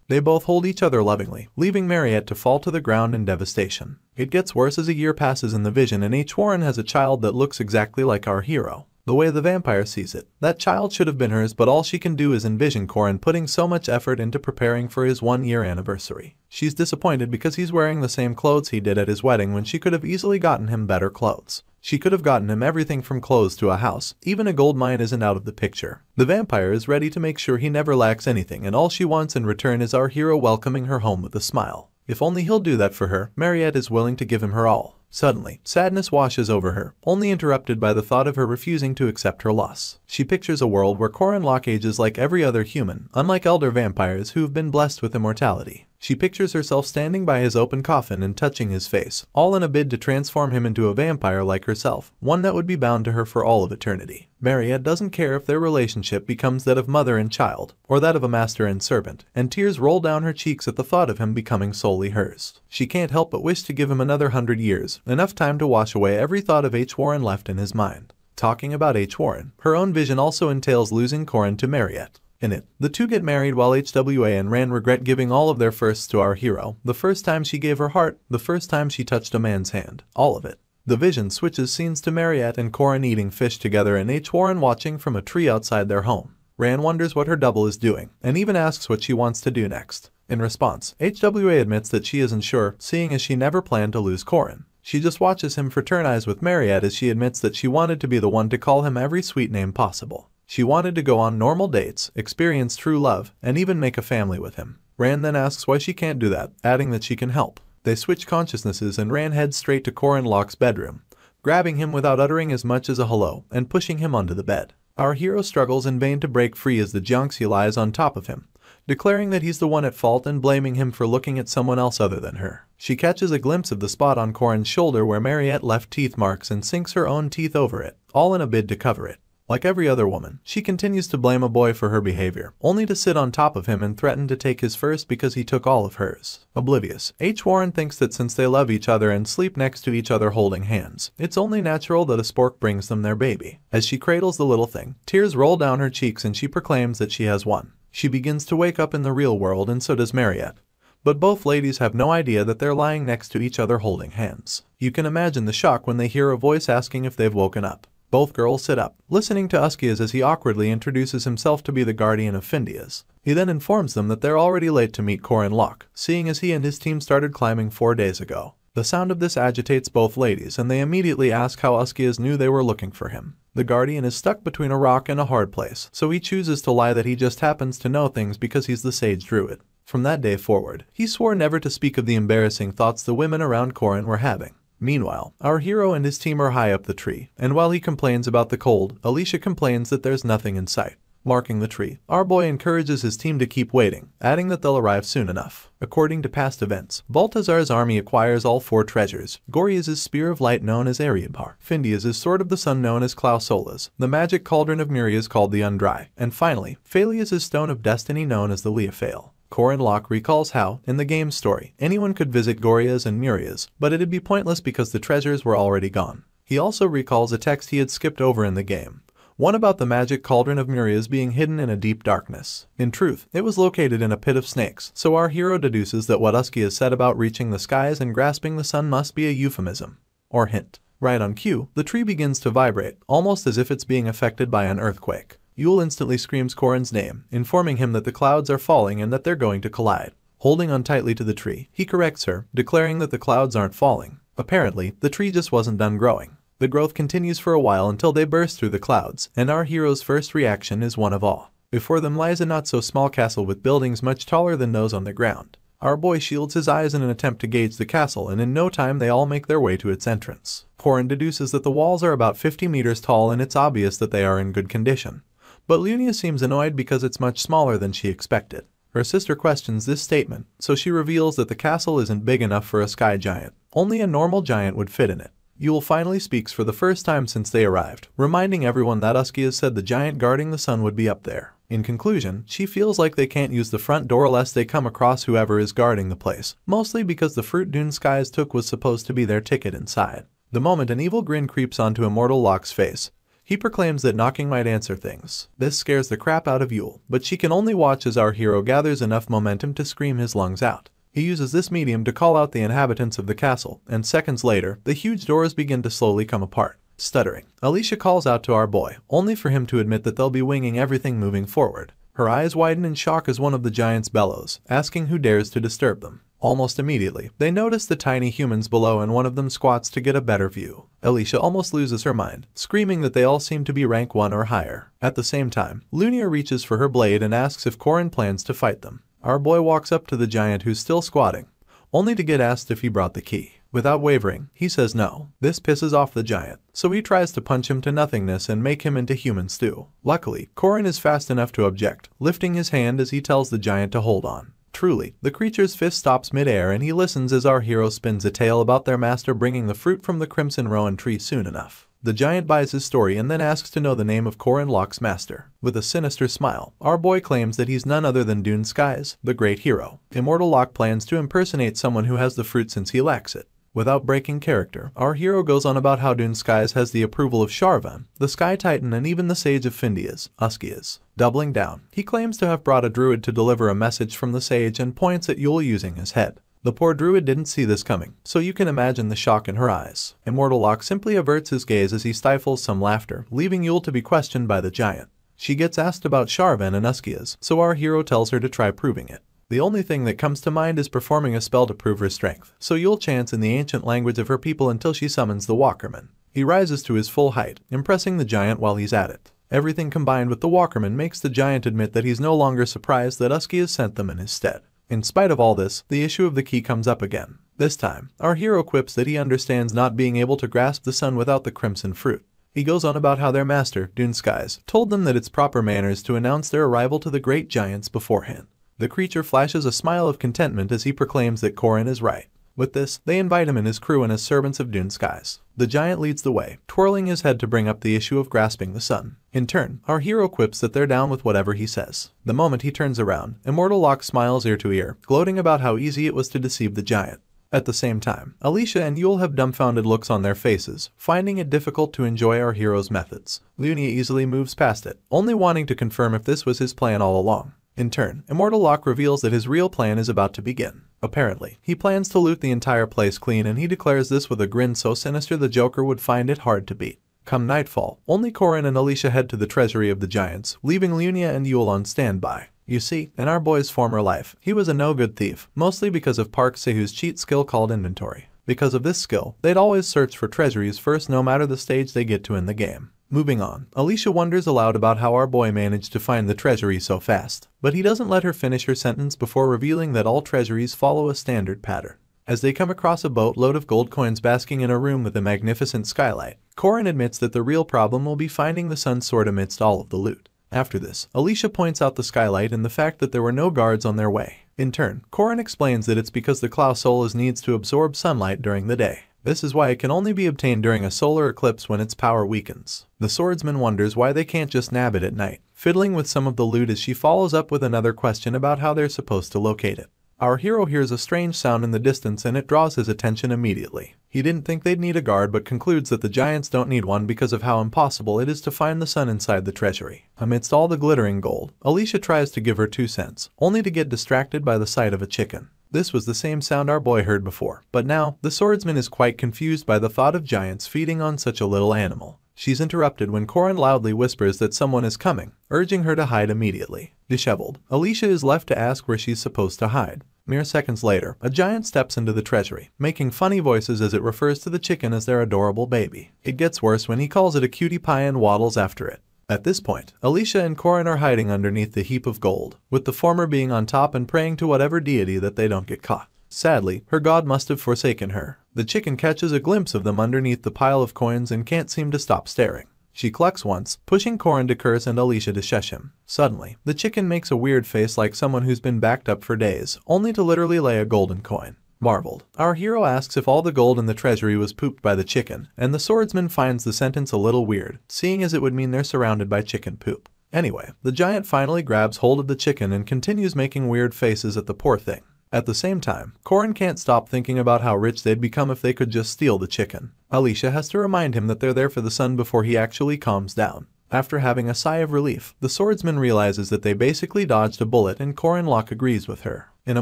They both hold each other lovingly, leaving Mariette to fall to the ground in devastation. It gets worse as a year passes in the vision and H. Warren has a child that looks exactly like our hero. The way the vampire sees it, that child should have been hers, but all she can do is envision Corin putting so much effort into preparing for his 1-year anniversary. She's disappointed because he's wearing the same clothes he did at his wedding when she could have easily gotten him better clothes. She could have gotten him everything from clothes to a house, even a gold mine isn't out of the picture. The vampire is ready to make sure he never lacks anything, and all she wants in return is our hero welcoming her home with a smile. If only he'll do that for her, Mariette is willing to give him her all. Suddenly, sadness washes over her, only interrupted by the thought of her refusing to accept her loss. She pictures a world where Corin ages like every other human, unlike elder vampires who have been blessed with immortality. She pictures herself standing by his open coffin and touching his face, all in a bid to transform him into a vampire like herself, one that would be bound to her for all of eternity. Mariette doesn't care if their relationship becomes that of mother and child, or that of a master and servant, and tears roll down her cheeks at the thought of him becoming solely hers. She can't help but wish to give him another 100 years, enough time to wash away every thought of H. Warren left in his mind. Talking about H. Warren, her own vision also entails losing Corin to Mariette. In it, the two get married while HWA and Ran regret giving all of their firsts to our hero, the first time she gave her heart, the first time she touched a man's hand, all of it. The vision switches scenes to Mariette and Corin eating fish together and H. Warren watching from a tree outside their home. Ran wonders what her double is doing, and even asks what she wants to do next. In response, HWA admits that she isn't sure, seeing as she never planned to lose Corin. She just watches him fraternize with Mariette as she admits that she wanted to be the one to call him every sweet name possible. She wanted to go on normal dates, experience true love, and even make a family with him. Ran then asks why she can't do that, adding that she can help. They switch consciousnesses and Ran heads straight to Corin bedroom, grabbing him without uttering as much as a hello and pushing him onto the bed. Our hero struggles in vain to break free as the Jiangxi lies on top of him, declaring that he's the one at fault and blaming him for looking at someone else other than her. She catches a glimpse of the spot on Corin's shoulder where Mariette left teeth marks and sinks her own teeth over it, all in a bid to cover it. Like every other woman, she continues to blame a boy for her behavior, only to sit on top of him and threaten to take his first because he took all of hers. Oblivious, H. Warren thinks that since they love each other and sleep next to each other holding hands, it's only natural that a spork brings them their baby. As she cradles the little thing, tears roll down her cheeks and she proclaims that she has won. She begins to wake up in the real world and so does Mariette. But both ladies have no idea that they're lying next to each other holding hands. You can imagine the shock when they hear a voice asking if they've woken up. Both girls sit up, listening to Uskias as he awkwardly introduces himself to be the guardian of Findias. He then informs them that they're already late to meet Corin Locke, seeing as he and his team started climbing 4 days ago. The sound of this agitates both ladies, and they immediately ask how Uskias knew they were looking for him. The guardian is stuck between a rock and a hard place, so he chooses to lie that he just happens to know things because he's the sage druid. From that day forward, he swore never to speak of the embarrassing thoughts the women around Corin were having. Meanwhile, our hero and his team are high up the tree, and while he complains about the cold, Alicia complains that there's nothing in sight. Marking the tree, our boy encourages his team to keep waiting, adding that they'll arrive soon enough. According to past events, Baltazar's army acquires all 4 treasures: Goria's spear of light known as Ariadbar, Findia's sword of the sun known as Clausola's, the magic cauldron of Muria's called the Undry, and finally, Phalia's stone of destiny known as the Leophale. Corin Locke recalls how, in the game's story, anyone could visit Goria's and Muria's, but it'd be pointless because the treasures were already gone. He also recalls a text he had skipped over in the game, one about the magic cauldron of Muria's being hidden in a deep darkness. In truth, it was located in a pit of snakes, so our hero deduces that what Uski has said about reaching the skies and grasping the sun must be a euphemism. Or hint. Right on cue, the tree begins to vibrate, almost as if it's being affected by an earthquake. Yule instantly screams Corin's name, informing him that the clouds are falling and that they're going to collide. Holding on tightly to the tree, he corrects her, declaring that the clouds aren't falling. Apparently, the tree just wasn't done growing. The growth continues for a while until they burst through the clouds, and our hero's first reaction is one of awe. Before them lies a not-so-small castle with buildings much taller than those on the ground. Our boy shields his eyes in an attempt to gauge the castle, and in no time they all make their way to its entrance. Corin deduces that the walls are about 50 meters tall, and it's obvious that they are in good condition. But Lunia seems annoyed because it's much smaller than she expected. Her sister questions this statement, so she reveals that the castle isn't big enough for a sky giant. Only a normal giant would fit in it. Yule finally speaks for the first time since they arrived, reminding everyone that Uskias said the giant guarding the sun would be up there. In conclusion, she feels like they can't use the front door lest they come across whoever is guarding the place, mostly because the fruit Dune Skies took was supposed to be their ticket inside. The moment an evil grin creeps onto Immortal Locke's face, he proclaims that knocking might answer things. This scares the crap out of Yule, but she can only watch as our hero gathers enough momentum to scream his lungs out. He uses this medium to call out the inhabitants of the castle, and seconds later, the huge doors begin to slowly come apart. Stuttering, Alicia calls out to our boy, only for him to admit that they'll be winging everything moving forward. Her eyes widen in shock as one of the giants bellows, asking who dares to disturb them. Almost immediately, they notice the tiny humans below and one of them squats to get a better view. Alicia almost loses her mind, screaming that they all seem to be rank 1 or higher. At the same time, Lunia reaches for her blade and asks if Corin plans to fight them. Our boy walks up to the giant who's still squatting, only to get asked if he brought the key. Without wavering, he says no. This pisses off the giant, so he tries to punch him to nothingness and make him into human stew. Luckily, Corin is fast enough to object, lifting his hand as he tells the giant to hold on. Truly, the creature's fist stops mid-air and he listens as our hero spins a tale about their master bringing the fruit from the Crimson Rowan tree soon enough. The giant buys his story and then asks to know the name of Corin Locke's master. With a sinister smile, our boy claims that he's none other than Dune Skies, the great hero. Immortal Locke plans to impersonate someone who has the fruit since he lacks it. Without breaking character, our hero goes on about how Dune Skies has the approval of Sharvan, the Sky Titan, and even the Sage of Findias, Uskias. Doubling down, he claims to have brought a druid to deliver a message from the sage and points at Yule using his head. The poor druid didn't see this coming, so you can imagine the shock in her eyes. Immortal Locke simply averts his gaze as he stifles some laughter, leaving Yule to be questioned by the giant. She gets asked about Sharvan and Uskias, so our hero tells her to try proving it. The only thing that comes to mind is performing a spell to prove her strength, so Yule chants in the ancient language of her people until she summons the Walkerman. He rises to his full height, impressing the giant while he's at it. Everything combined with the Walkerman makes the giant admit that he's no longer surprised that Uskias sent them in his stead. In spite of all this, the issue of the key comes up again. This time, our hero quips that he understands not being able to grasp the sun without the crimson fruit. He goes on about how their master, Dune Skies, told them that it's proper manners to announce their arrival to the great giants beforehand. The creature flashes a smile of contentment as he proclaims that Corin is right. With this, they invite him and his crew in as servants of Dune Skies. The giant leads the way, twirling his head to bring up the issue of grasping the sun. In turn, our hero quips that they're down with whatever he says. The moment he turns around, Immortal Locke smiles ear to ear, gloating about how easy it was to deceive the giant. At the same time, Alicia and Yule have dumbfounded looks on their faces, finding it difficult to enjoy our hero's methods. Lunia easily moves past it, only wanting to confirm if this was his plan all along. In turn, Immortal Locke reveals that his real plan is about to begin. Apparently, he plans to loot the entire place clean, and he declares this with a grin so sinister the Joker would find it hard to beat. Come nightfall, only Corin and Alicia head to the treasury of the giants, leaving Lunia and Yule on standby. You see, in our boy's former life, he was a no-good thief, mostly because of Park Se-hoo's cheat skill called inventory. Because of this skill, they'd always search for treasuries first no matter the stage they get to in the game. Moving on, Alicia wonders aloud about how our boy managed to find the treasury so fast, but he doesn't let her finish her sentence before revealing that all treasuries follow a standard pattern. As they come across a boatload of gold coins basking in a room with a magnificent skylight, Corin admits that the real problem will be finding the sun sword amidst all of the loot. After this, Alicia points out the skylight and the fact that there were no guards on their way. In turn, Corin explains that it's because the Clow Solas needs to absorb sunlight during the day. This is why it can only be obtained during a solar eclipse when its power weakens. The swordsman wonders why they can't just nab it at night, fiddling with some of the loot as she follows up with another question about how they're supposed to locate it. Our hero hears a strange sound in the distance and it draws his attention immediately. He didn't think they'd need a guard but concludes that the giants don't need one because of how impossible it is to find the sun inside the treasury. Amidst all the glittering gold, Alicia tries to give her 2 cents, only to get distracted by the sight of a chicken. This was the same sound our boy heard before, but now, the swordsman is quite confused by the thought of giants feeding on such a little animal. She's interrupted when Corin loudly whispers that someone is coming, urging her to hide immediately. Disheveled, Alicia is left to ask where she's supposed to hide. Mere seconds later, a giant steps into the treasury, making funny voices as it refers to the chicken as their adorable baby. It gets worse when he calls it a cutie pie and waddles after it. At this point, Alicia and Corin are hiding underneath the heap of gold, with the former being on top and praying to whatever deity that they don't get caught. Sadly, her god must have forsaken her. The chicken catches a glimpse of them underneath the pile of coins and can't seem to stop staring. She clucks once, pushing Corin to curse and Alicia to shush him. Suddenly, the chicken makes a weird face like someone who's been backed up for days, only to literally lay a golden coin. Marveled, our hero asks if all the gold in the treasury was pooped by the chicken, and the swordsman finds the sentence a little weird, seeing as it would mean they're surrounded by chicken poop. Anyway, the giant finally grabs hold of the chicken and continues making weird faces at the poor thing. At the same time, Corin can't stop thinking about how rich they'd become if they could just steal the chicken. Alicia has to remind him that they're there for the sun before he actually calms down. After having a sigh of relief, the swordsman realizes that they basically dodged a bullet and Corin agrees with her. In a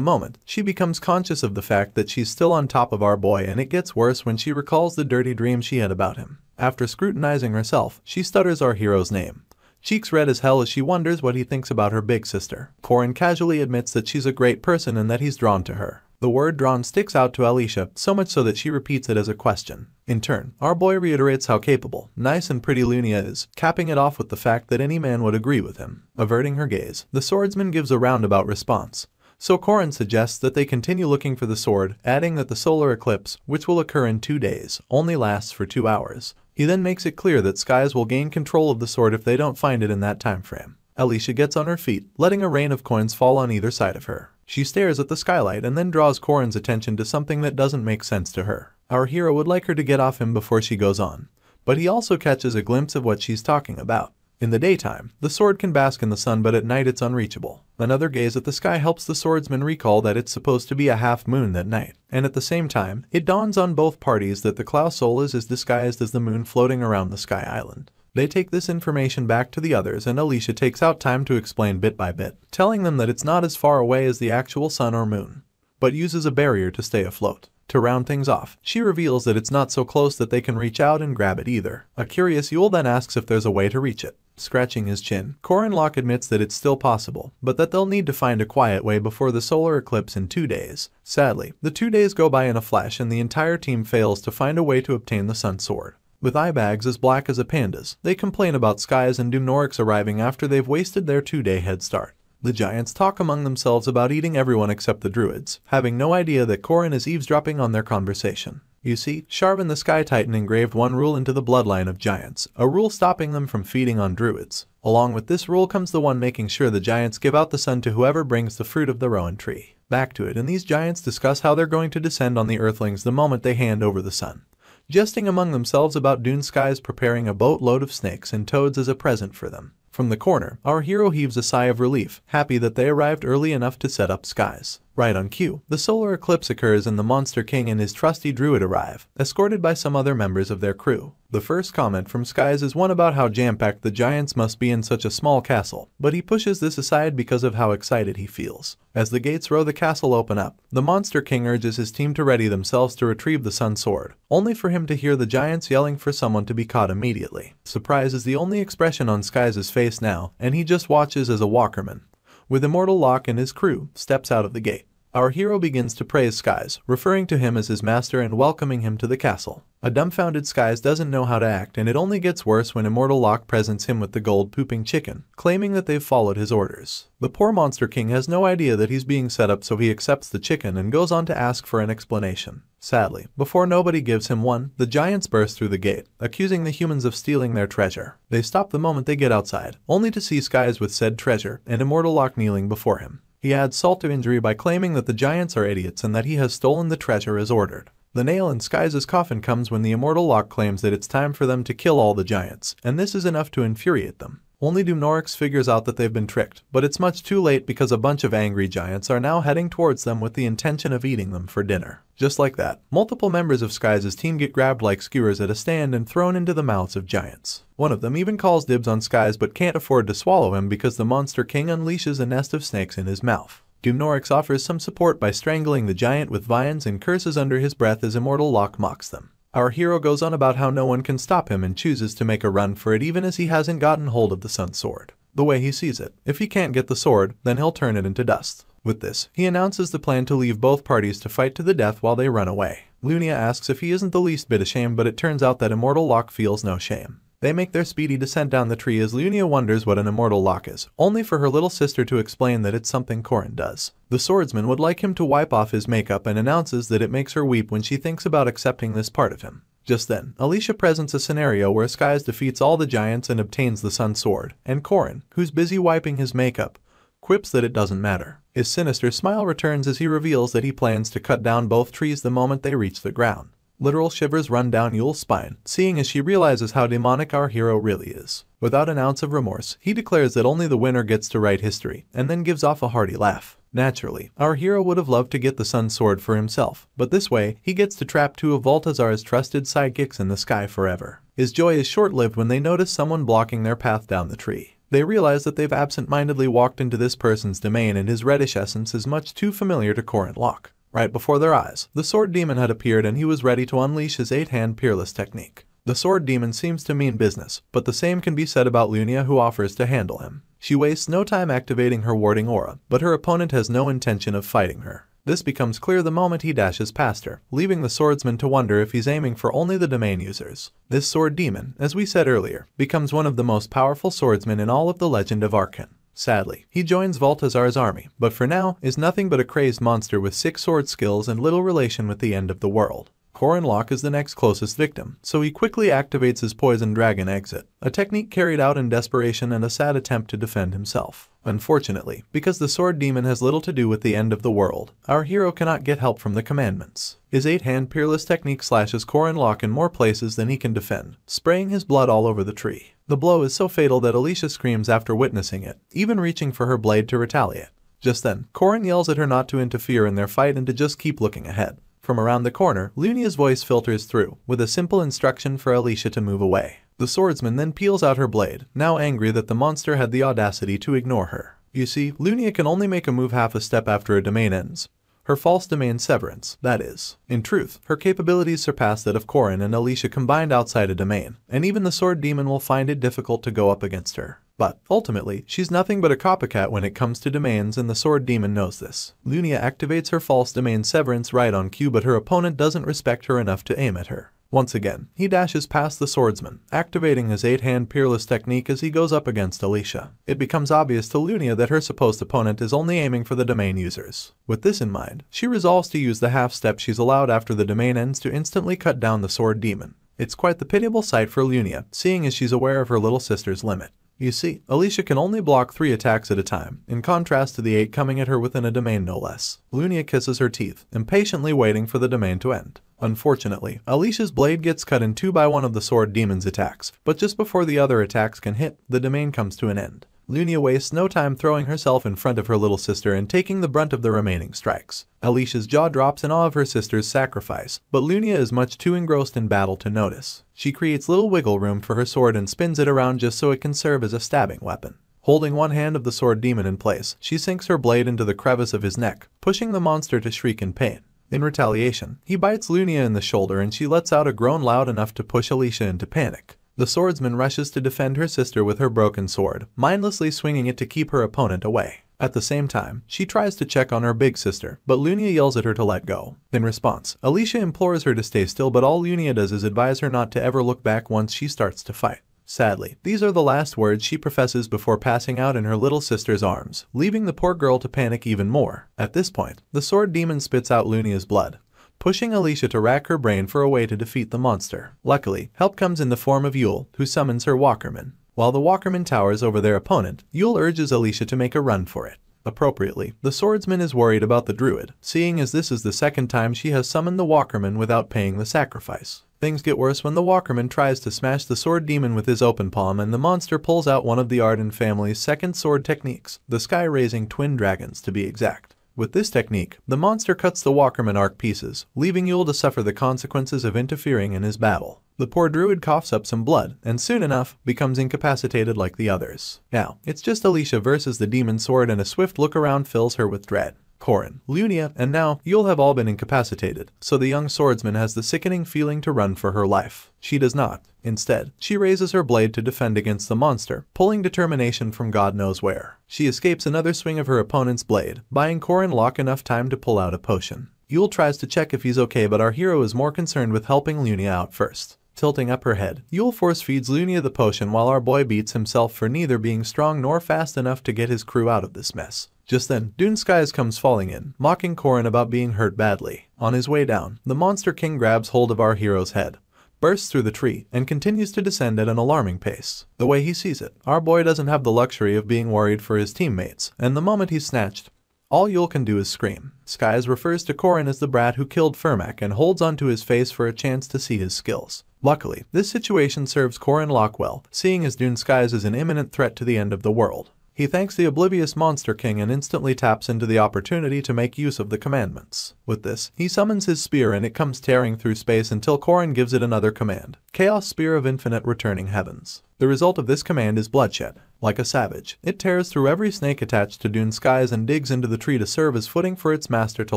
moment, she becomes conscious of the fact that she's still on top of our boy and it gets worse when she recalls the dirty dream she had about him. After scrutinizing herself, she stutters our hero's name. Cheeks red as hell as she wonders what he thinks about her big sister. Corin casually admits that she's a great person and that he's drawn to her. The word drawn sticks out to Alicia, so much so that she repeats it as a question. In turn, our boy reiterates how capable, nice and pretty Lunia is, capping it off with the fact that any man would agree with him. Averting her gaze, the swordsman gives a roundabout response. So Corin suggests that they continue looking for the sword, adding that the solar eclipse, which will occur in 2 days, only lasts for 2 hours. He then makes it clear that Skies will gain control of the sword if they don't find it in that time frame. Alicia gets on her feet, letting a rain of coins fall on either side of her. She stares at the skylight and then draws Corin's attention to something that doesn't make sense to her. Our hero would like her to get off him before she goes on, but he also catches a glimpse of what she's talking about. In the daytime, the sword can bask in the sun, but at night it's unreachable. Another gaze at the sky helps the swordsman recall that it's supposed to be a half moon that night, and at the same time, it dawns on both parties that the Clow Solas is disguised as the moon floating around the Sky Island. They take this information back to the others and Alicia takes out time to explain bit by bit, telling them that it's not as far away as the actual sun or moon, but uses a barrier to stay afloat. To round things off, she reveals that it's not so close that they can reach out and grab it either. A curious Yule then asks if there's a way to reach it. Scratching his chin, Corin admits that it's still possible, but that they'll need to find a quiet way before the solar eclipse in 2 days. Sadly, the 2 days go by in a flash and the entire team fails to find a way to obtain the sun sword. With eye bags as black as a panda's, they complain about Skies and Dumnorix arriving after they've wasted their 2-day head start. The giants talk among themselves about eating everyone except the druids, having no idea that Corin is eavesdropping on their conversation. You see, Sharvan the Sky Titan engraved one rule into the bloodline of giants, a rule stopping them from feeding on druids. Along with this rule comes the one making sure the giants give out the sun to whoever brings the fruit of the rowan tree. Back to it, and these giants discuss how they're going to descend on the earthlings the moment they hand over the sun, jesting among themselves about Dune Skies preparing a boatload of snakes and toads as a present for them. From the corner, our hero heaves a sigh of relief, happy that they arrived early enough to set up Skies. Right on cue, the solar eclipse occurs and the Monster King and his trusty druid arrive, escorted by some other members of their crew. The first comment from Skies is one about how jam-packed the giants must be in such a small castle, but he pushes this aside because of how excited he feels. As the gates row the castle open up, the Monster King urges his team to ready themselves to retrieve the Sun Sword, only for him to hear the giants yelling for someone to be caught immediately. Surprise is the only expression on Skies' face now, and he just watches as a walkerman, with Immortal Locke and his crew, steps out of the gate. Our hero begins to praise Skies, referring to him as his master and welcoming him to the castle. A dumbfounded Skies doesn't know how to act, and it only gets worse when Immortal Locke presents him with the gold-pooping chicken, claiming that they've followed his orders. The poor Monster King has no idea that he's being set up, so he accepts the chicken and goes on to ask for an explanation. Sadly, before nobody gives him one, the giants burst through the gate, accusing the humans of stealing their treasure. They stop the moment they get outside, only to see Skies with said treasure and Immortal Locke kneeling before him. He adds salt to injury by claiming that the giants are idiots and that he has stolen the treasure as ordered. The nail in Skies' coffin comes when the Immortal Locke claims that it's time for them to kill all the giants, and this is enough to infuriate them. Only Dumnorix figures out that they've been tricked, but it's much too late because a bunch of angry giants are now heading towards them with the intention of eating them for dinner. Just like that, multiple members of Skies' team get grabbed like skewers at a stand and thrown into the mouths of giants. One of them even calls dibs on Skies but can't afford to swallow him because the Monster King unleashes a nest of snakes in his mouth. Dumnorix offers some support by strangling the giant with vines and curses under his breath as Immortal Locke mocks them. Our hero goes on about how no one can stop him and chooses to make a run for it even as he hasn't gotten hold of the Sun Sword. The way he sees it, if he can't get the sword, then he'll turn it into dust. With this, he announces the plan to leave both parties to fight to the death while they run away. Lunia asks if he isn't the least bit ashamed, but it turns out that Immortal Locke feels no shame. They make their speedy descent down the tree as Lunia wonders what an Immortal Locke is, only for her little sister to explain that it's something Corin does. The swordsman would like him to wipe off his makeup and announces that it makes her weep when she thinks about accepting this part of him. Just then, Alicia presents a scenario where Skies defeats all the giants and obtains the Sun Sword, and Corin, who's busy wiping his makeup, quips that it doesn't matter. His sinister smile returns as he reveals that he plans to cut down both trees the moment they reach the ground. Literal shivers run down Yule's spine, seeing as she realizes how demonic our hero really is. Without an ounce of remorse, he declares that only the winner gets to write history, and then gives off a hearty laugh. Naturally, our hero would have loved to get the Sun Sword for himself, but this way, he gets to trap two of Balthazar's trusted sidekicks in the sky forever. His joy is short-lived when they notice someone blocking their path down the tree. They realize that they've absent-mindedly walked into this person's domain, and his reddish essence is much too familiar to Corin Locke. Right before their eyes, the Sword Demon had appeared and he was ready to unleash his 8-hand Peerless technique. The Sword Demon seems to mean business, but the same can be said about Lunia, who offers to handle him. She wastes no time activating her warding aura, but her opponent has no intention of fighting her. This becomes clear the moment he dashes past her, leaving the swordsman to wonder if he's aiming for only the domain users. This Sword Demon, as we said earlier, becomes one of the most powerful swordsmen in all of the Legend of Arkan. Sadly, he joins Balthazar's army, but for now is nothing but a crazed monster with 6 sword skills and little relation with the end of the world. Corin Locke is the next closest victim, so he quickly activates his Poison Dragon exit, a technique carried out in desperation and a sad attempt to defend himself. Unfortunately, because the Sword Demon has little to do with the end of the world, our hero cannot get help from the commandments. His 8-hand Peerless technique slashes Corin Locke in more places than he can defend, spraying his blood all over the tree. The blow is so fatal that Alicia screams after witnessing it, even reaching for her blade to retaliate. Just then, Corin yells at her not to interfere in their fight and to just keep looking ahead. From around the corner, Lunia's voice filters through, with a simple instruction for Alicia to move away. The swordsman then peels out her blade, now angry that the monster had the audacity to ignore her. You see, Lunia can only make a move half a step after a domain ends. Her false domain severance, that is. In truth, her capabilities surpass that of Corin and Alicia combined outside a domain, and even the Sword Demon will find it difficult to go up against her. But, ultimately, she's nothing but a copycat when it comes to domains, and the Sword Demon knows this. Lunia activates her false domain severance right on cue, but her opponent doesn't respect her enough to aim at her. Once again, he dashes past the swordsman, activating his 8-hand Peerless technique as he goes up against Alicia. It becomes obvious to Lunia that her supposed opponent is only aiming for the domain users. With this in mind, she resolves to use the half-step she's allowed after the domain ends to instantly cut down the Sword Demon. It's quite the pitiable sight for Lunia, seeing as she's aware of her little sister's limit. You see, Alicia can only block 3 attacks at a time, in contrast to the 8 coming at her within a domain no less. Lunia kisses her teeth, impatiently waiting for the domain to end. Unfortunately, Alicia's blade gets cut in 2 by one of the Sword Demon's attacks, but just before the other attacks can hit, the domain comes to an end. Lunia wastes no time throwing herself in front of her little sister and taking the brunt of the remaining strikes. Alicia's jaw drops in awe of her sister's sacrifice, but Lunia is much too engrossed in battle to notice. She creates little wiggle room for her sword and spins it around just so it can serve as a stabbing weapon. Holding one hand of the sword demon in place, she sinks her blade into the crevice of his neck, pushing the monster to shriek in pain. In retaliation, he bites Lunia in the shoulder and she lets out a groan loud enough to push Alicia into panic. The swordsman rushes to defend her sister with her broken sword, mindlessly swinging it to keep her opponent away. At the same time, she tries to check on her big sister, but Lunia yells at her to let go. In response, Alicia implores her to stay still, but all Lunia does is advise her not to ever look back once she starts to fight. Sadly, these are the last words she professes before passing out in her little sister's arms, leaving the poor girl to panic even more. At this point, the sword demon spits out Lunia's blood, pushing Alicia to rack her brain for a way to defeat the monster. Luckily, help comes in the form of Yule, who summons her Walkerman. While the Walkerman towers over their opponent, Yule urges Alicia to make a run for it. Appropriately, the swordsman is worried about the druid, seeing as this is the second time she has summoned the Walkerman without paying the sacrifice. Things get worse when the Walkerman tries to smash the sword demon with his open palm and the monster pulls out one of the Arden family's second sword techniques, the sky-raising twin dragons to be exact. With this technique, the monster cuts the Walkerman arc pieces, leaving Yule to suffer the consequences of interfering in his battle. The poor druid coughs up some blood, and soon enough, becomes incapacitated like the others. Now, it's just Alicia versus the demon sword and a swift look around fills her with dread. Corin, Lunia, and now Yule have all been incapacitated, so the young swordsman has the sickening feeling to run for her life. She does not. Instead, she raises her blade to defend against the monster, pulling determination from God knows where. She escapes another swing of her opponent's blade, buying Corin Locke enough time to pull out a potion. Yule tries to check if he's okay, but our hero is more concerned with helping Lunia out first. Tilting up her head, Yule force feeds Lunia the potion while our boy beats himself for neither being strong nor fast enough to get his crew out of this mess. Just then, Dune Skies comes falling in, mocking Corin about being hurt badly. On his way down, the Monster King grabs hold of our hero's head, bursts through the tree, and continues to descend at an alarming pace. The way he sees it, our boy doesn't have the luxury of being worried for his teammates, and the moment he's snatched, all Yule can do is scream. Skies refers to Corin as the brat who killed Fermac and holds onto his face for a chance to see his skills. Luckily, this situation serves Corin Locke well, seeing as Dune Skies is an imminent threat to the end of the world. He thanks the oblivious Monster King and instantly taps into the opportunity to make use of the commandments. With this, he summons his spear and it comes tearing through space until Corin gives it another command, Chaos Spear of Infinite Returning Heavens. The result of this command is bloodshed. Like a savage, it tears through every snake attached to Dune Skies and digs into the tree to serve as footing for its master to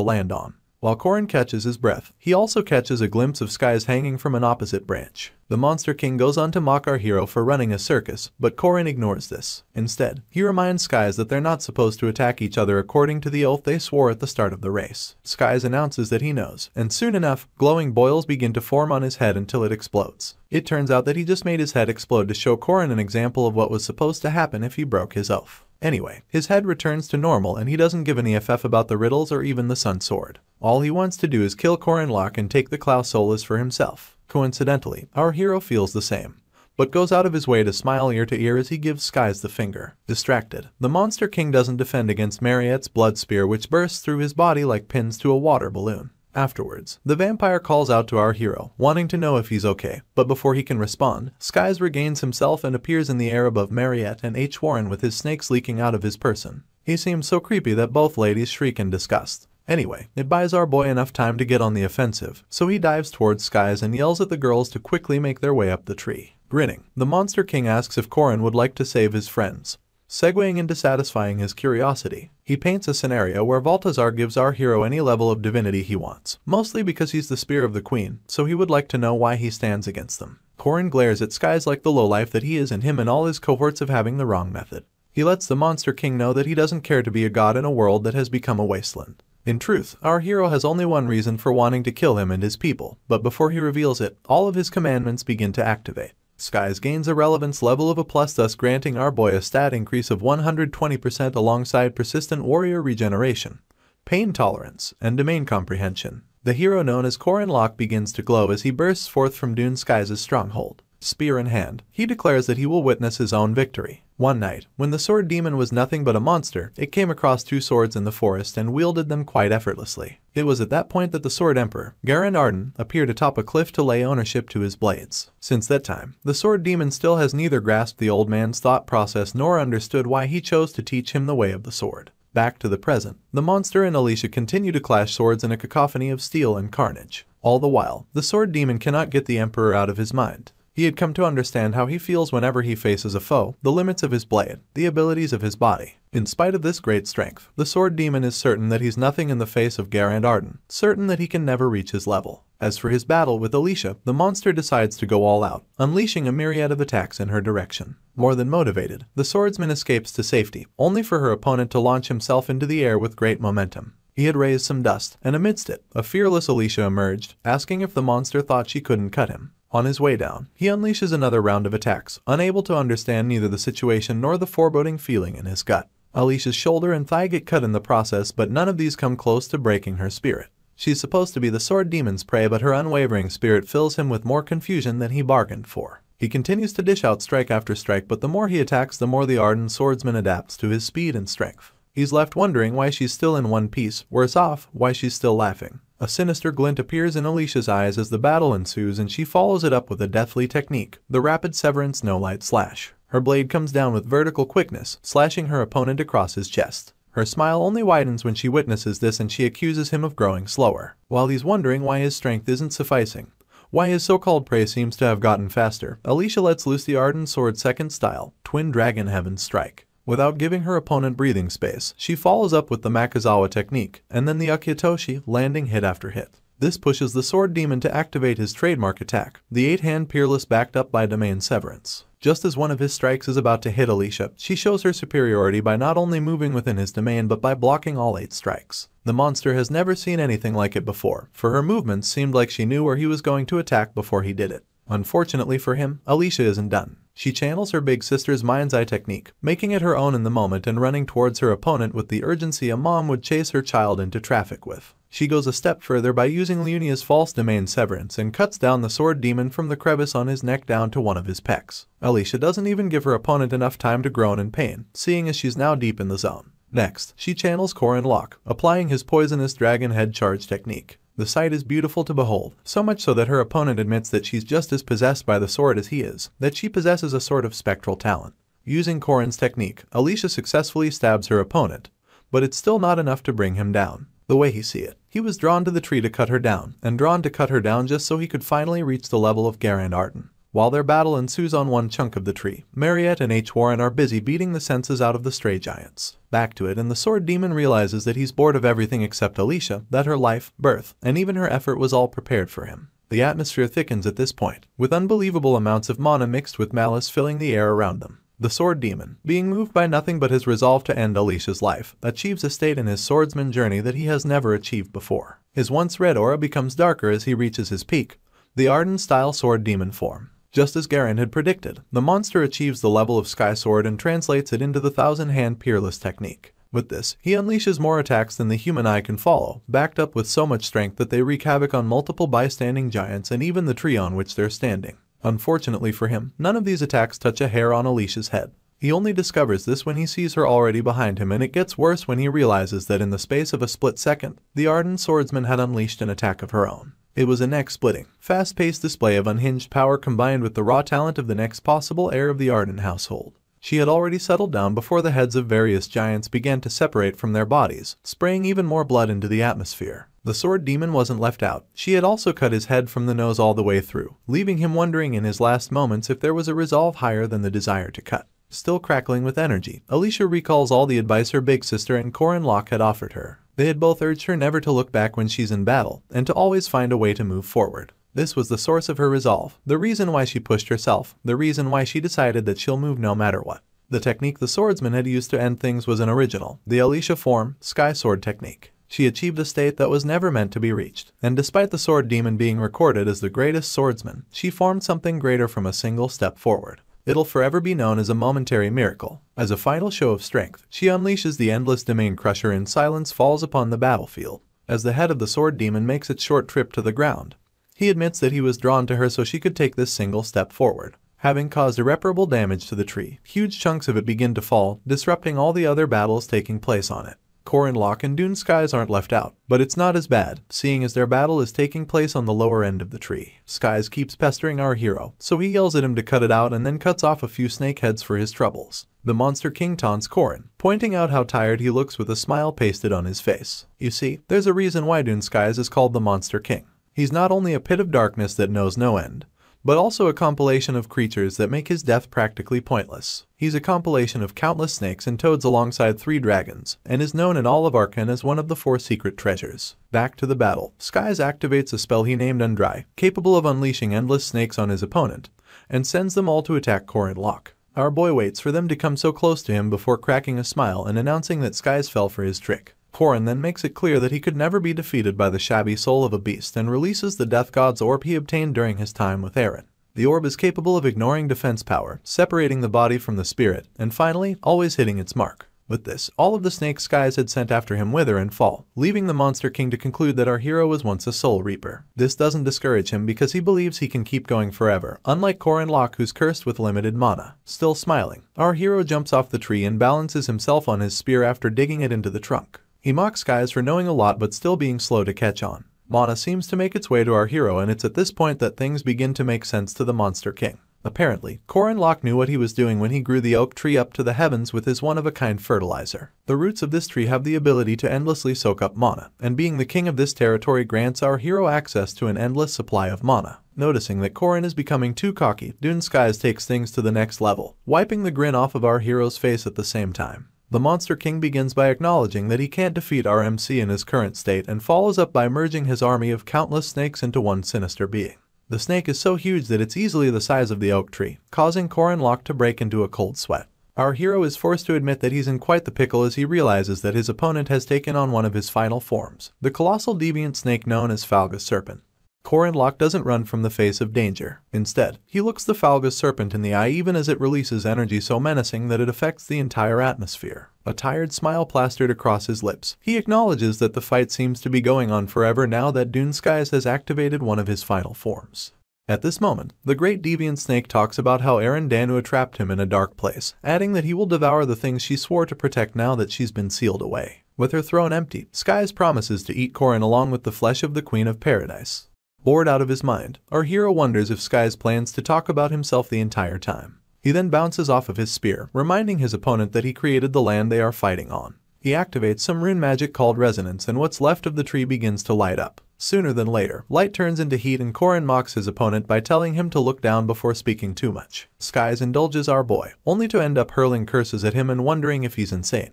land on. While Corin catches his breath, he also catches a glimpse of Skies hanging from an opposite branch. The Monster King goes on to mock our hero for running a circus, but Corin ignores this. Instead, he reminds Skies that they're not supposed to attack each other according to the oath they swore at the start of the race. Skies announces that he knows, and soon enough, glowing boils begin to form on his head until it explodes. It turns out that he just made his head explode to show Corin an example of what was supposed to happen if he broke his oath. Anyway, his head returns to normal and he doesn't give any FF about the riddles or even the Sun Sword. All he wants to do is kill Corin Locke and take the Klaus Solas for himself. Coincidentally, our hero feels the same, but goes out of his way to smile ear to ear as he gives Skies the finger. Distracted, the Monster King doesn't defend against Mariette's blood spear which bursts through his body like pins to a water balloon. Afterwards, the vampire calls out to our hero, wanting to know if he's okay, but before he can respond, Skies regains himself and appears in the air above Mariette and H. Warren with his snakes leaking out of his person. He seems so creepy that both ladies shriek in disgust. Anyway, it buys our boy enough time to get on the offensive, so he dives towards Skies and yells at the girls to quickly make their way up the tree. Grinning, the Monster King asks if Corin would like to save his friends. Segueing into satisfying his curiosity, he paints a scenario where Balthazar gives our hero any level of divinity he wants, mostly because he's the spear of the queen, so he would like to know why he stands against them. Corin glares at Skies like the lowlife that he is and him and all his cohorts of having the wrong method. He lets the Monster King know that he doesn't care to be a god in a world that has become a wasteland. In truth, our hero has only one reason for wanting to kill him and his people, but before he reveals it, all of his commandments begin to activate. Skies gains a relevance level of A+, thus granting our boy a stat increase of 120% alongside persistent warrior regeneration, pain tolerance, and domain comprehension. The hero known as Corin Locke begins to glow as he bursts forth from Dune Skies' stronghold. Spear in hand, he declares that he will witness his own victory. One night, when the sword demon was nothing but a monster, it came across 2 swords in the forest and wielded them quite effortlessly. It was at that point that the Sword Emperor, Garand Arden, appeared atop a cliff to lay ownership to his blades. Since that time, the sword demon still has neither grasped the old man's thought process nor understood why he chose to teach him the way of the sword. Back to the present, the monster and Alicia continue to clash swords in a cacophony of steel and carnage. All the while, the sword demon cannot get the Emperor out of his mind. He had come to understand how he feels whenever he faces a foe, the limits of his blade, the abilities of his body. In spite of this great strength, the sword demon is certain that he's nothing in the face of Garand Arden, certain that he can never reach his level. As for his battle with Alicia, the monster decides to go all out, unleashing a myriad of attacks in her direction. More than motivated, the swordsman escapes to safety, only for her opponent to launch himself into the air with great momentum. He had raised some dust, and amidst it, a fearless Alicia emerged, asking if the monster thought she couldn't cut him. On his way down, he unleashes another round of attacks, unable to understand neither the situation nor the foreboding feeling in his gut. Alicia's shoulder and thigh get cut in the process, but none of these come close to breaking her spirit. She's supposed to be the sword demon's prey, but her unwavering spirit fills him with more confusion than he bargained for. He continues to dish out strike after strike, but the more he attacks, the more the ardent swordsman adapts to his speed and strength. He's left wondering why she's still in one piece, worse off, why she's still laughing. A sinister glint appears in Alicia's eyes as the battle ensues, and she follows it up with a deathly technique, the rapid severance no-light slash. Her blade comes down with vertical quickness, slashing her opponent across his chest. Her smile only widens when she witnesses this, and she accuses him of growing slower. While he's wondering why his strength isn't sufficing, why his so-called prey seems to have gotten faster, Alicia lets loose the ardent sword second style, Twin Dragon Heaven Strike. Without giving her opponent breathing space, she follows up with the Makazawa technique, and then the Akitoshi, landing hit after hit. This pushes the sword demon to activate his trademark attack, the 8-hand Peerless, backed up by Domain Severance. Just as one of his strikes is about to hit Alicia, she shows her superiority by not only moving within his domain but by blocking all 8 strikes. The monster has never seen anything like it before, for her movements seemed like she knew where he was going to attack before he did it. Unfortunately for him, Alicia isn't done. She channels her big sister's mind's eye technique, making it her own in the moment and running towards her opponent with the urgency a mom would chase her child into traffic with. She goes a step further by using Leunia's false domain severance and cuts down the sword demon from the crevice on his neck down to one of his pecs. Alicia doesn't even give her opponent enough time to groan in pain, seeing as she's now deep in the zone. Next, she channels Corin Locke, applying his poisonous dragon head charge technique. The sight is beautiful to behold, so much so that her opponent admits that she's just as possessed by the sword as he is, that she possesses a sort of spectral talent. Using Corin's technique, Alicia successfully stabs her opponent, but it's still not enough to bring him down. The way he see it, he was drawn to the tree to cut her down, and drawn to cut her down just so he could finally reach the level of Garand Arden. While their battle ensues on one chunk of the tree, Mariette and H. Warren are busy beating the senses out of the stray giants. Back to it, and the sword demon realizes that he's bored of everything except Alicia, that her life, birth, and even her effort was all prepared for him. The atmosphere thickens at this point, with unbelievable amounts of mana mixed with malice filling the air around them. The sword demon, being moved by nothing but his resolve to end Alicia's life, achieves a state in his swordsman journey that he has never achieved before. His once red aura becomes darker as he reaches his peak, the Arden-style sword demon form. Just as Garand had predicted, the monster achieves the level of Sky Sword and translates it into the 1000-hand Peerless technique. With this, he unleashes more attacks than the human eye can follow, backed up with so much strength that they wreak havoc on multiple bystanding giants and even the tree on which they're standing. Unfortunately for him, none of these attacks touch a hair on Alicia's head. He only discovers this when he sees her already behind him, and it gets worse when he realizes that in the space of a split second, the ardent swordsman had unleashed an attack of her own. It was a neck-splitting, fast-paced display of unhinged power combined with the raw talent of the next possible heir of the Arden household. She had already settled down before the heads of various giants began to separate from their bodies, spraying even more blood into the atmosphere. The sword demon wasn't left out. She had also cut his head from the nose all the way through, leaving him wondering in his last moments if there was a resolve higher than the desire to cut. Still crackling with energy, Alicia recalls all the advice her big sister and Corin Locke had offered her. They had both urged her never to look back when she's in battle, and to always find a way to move forward. This was the source of her resolve, the reason why she pushed herself, the reason why she decided that she'll move no matter what. The technique the swordsman had used to end things was an original, the Alicia form, Sky Sword technique. She achieved a state that was never meant to be reached, and despite the sword demon being recorded as the greatest swordsman, she formed something greater from a single step forward. It'll forever be known as a momentary miracle. As a final show of strength, she unleashes the endless domain crusher and silence falls upon the battlefield. As the head of the sword demon makes its short trip to the ground, he admits that he was drawn to her so she could take this single step forward. Having caused irreparable damage to the tree, huge chunks of it begin to fall, disrupting all the other battles taking place on it. Corin, Locke, and Dune Skies aren't left out, but it's not as bad, seeing as their battle is taking place on the lower end of the tree. Skies keeps pestering our hero, so he yells at him to cut it out and then cuts off a few snake heads for his troubles. The Monster King taunts Corin, pointing out how tired he looks with a smile pasted on his face. You see, there's a reason why Dune Skies is called the Monster King. He's not only a pit of darkness that knows no end, but also a compilation of creatures that make his death practically pointless. He's a compilation of countless snakes and toads alongside 3 dragons, and is known in all of Arkan as one of the 4 secret treasures. Back to the battle, Skies activates a spell he named Undry, capable of unleashing endless snakes on his opponent, and sends them all to attack Corin, Locke. Our boy waits for them to come so close to him before cracking a smile and announcing that Skies fell for his trick. Corin then makes it clear that he could never be defeated by the shabby soul of a beast and releases the Death God's orb he obtained during his time with Eren. The orb is capable of ignoring defense power, separating the body from the spirit, and finally, always hitting its mark. With this, all of the snakes Skies had sent after him wither and fall, leaving the Monster King to conclude that our hero was once a soul reaper. This doesn't discourage him because he believes he can keep going forever, unlike Corin, Locke, who's cursed with limited mana. Still smiling, our hero jumps off the tree and balances himself on his spear after digging it into the trunk. He mocks Skies for knowing a lot but still being slow to catch on. Mana seems to make its way to our hero, and it's at this point that things begin to make sense to the Monster King. Apparently, Corin, Locke knew what he was doing when he grew the oak tree up to the heavens with his one-of-a-kind fertilizer. The roots of this tree have the ability to endlessly soak up mana, and being the king of this territory grants our hero access to an endless supply of mana. Noticing that Corin is becoming too cocky, Dune Skies takes things to the next level, wiping the grin off of our hero's face at the same time. The Monster King begins by acknowledging that he can't defeat our MC in his current state and follows up by merging his army of countless snakes into one sinister being. The snake is so huge that it's easily the size of the oak tree, causing Corin, Locke to break into a cold sweat. Our hero is forced to admit that he's in quite the pickle as he realizes that his opponent has taken on one of his final forms, the colossal deviant snake known as Falgus Serpent. Corin, Locke doesn't run from the face of danger. Instead, he looks the Falgus Serpent in the eye even as it releases energy so menacing that it affects the entire atmosphere. A tired smile plastered across his lips, he acknowledges that the fight seems to be going on forever now that Dune Skies has activated one of his final forms. At this moment, the great deviant snake talks about how Eren Danua trapped him in a dark place, adding that he will devour the things she swore to protect now that she's been sealed away. With her throne empty, Skies promises to eat Corin along with the flesh of the Queen of Paradise. Bored out of his mind, our hero wonders if Skies plans to talk about himself the entire time. He then bounces off of his spear, reminding his opponent that he created the land they are fighting on. He activates some rune magic called resonance and what's left of the tree begins to light up. Sooner than later, light turns into heat and Corin mocks his opponent by telling him to look down before speaking too much. Skies indulges our boy, only to end up hurling curses at him and wondering if he's insane.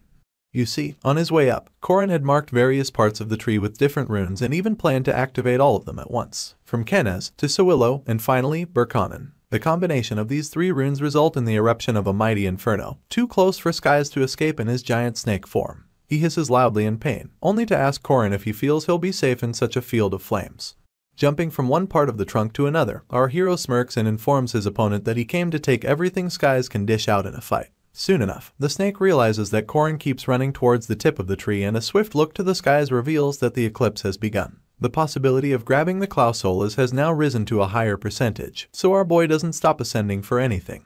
You see, on his way up, Corin had marked various parts of the tree with different runes and even planned to activate all of them at once, from Kenez to Sowilo and finally Berkanen. The combination of these 3 runes result in the eruption of a mighty inferno, too close for Skies to escape in his giant snake form. He hisses loudly in pain, only to ask Corin if he feels he'll be safe in such a field of flames. Jumping from one part of the trunk to another, our hero smirks and informs his opponent that he came to take everything Skies can dish out in a fight. Soon enough, the snake realizes that Corin keeps running towards the tip of the tree and a swift look to the skies reveals that the eclipse has begun. The possibility of grabbing the Klausolas has now risen to a higher percentage, so our boy doesn't stop ascending for anything.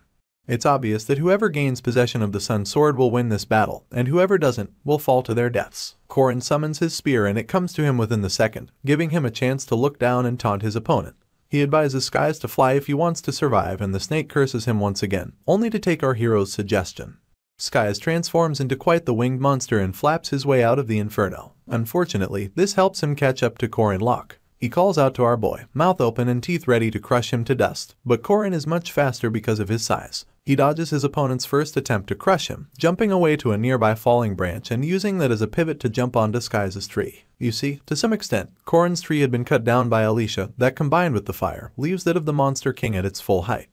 It's obvious that whoever gains possession of the Sun Sword will win this battle, and whoever doesn't will fall to their deaths. Corin summons his spear and it comes to him within the second, giving him a chance to look down and taunt his opponent. He advises Skies to fly if he wants to survive and the snake curses him once again, only to take our hero's suggestion. Skies transforms into quite the winged monster and flaps his way out of the inferno. Unfortunately, this helps him catch up to Corin, Locke. He calls out to our boy, mouth open and teeth ready to crush him to dust, but Corin is much faster because of his size. He dodges his opponent's first attempt to crush him, jumping away to a nearby falling branch and using that as a pivot to jump onto Skies' tree. You see, to some extent, Corin's tree had been cut down by Alicia that combined with the fire, leaves that of the Monster King at its full height.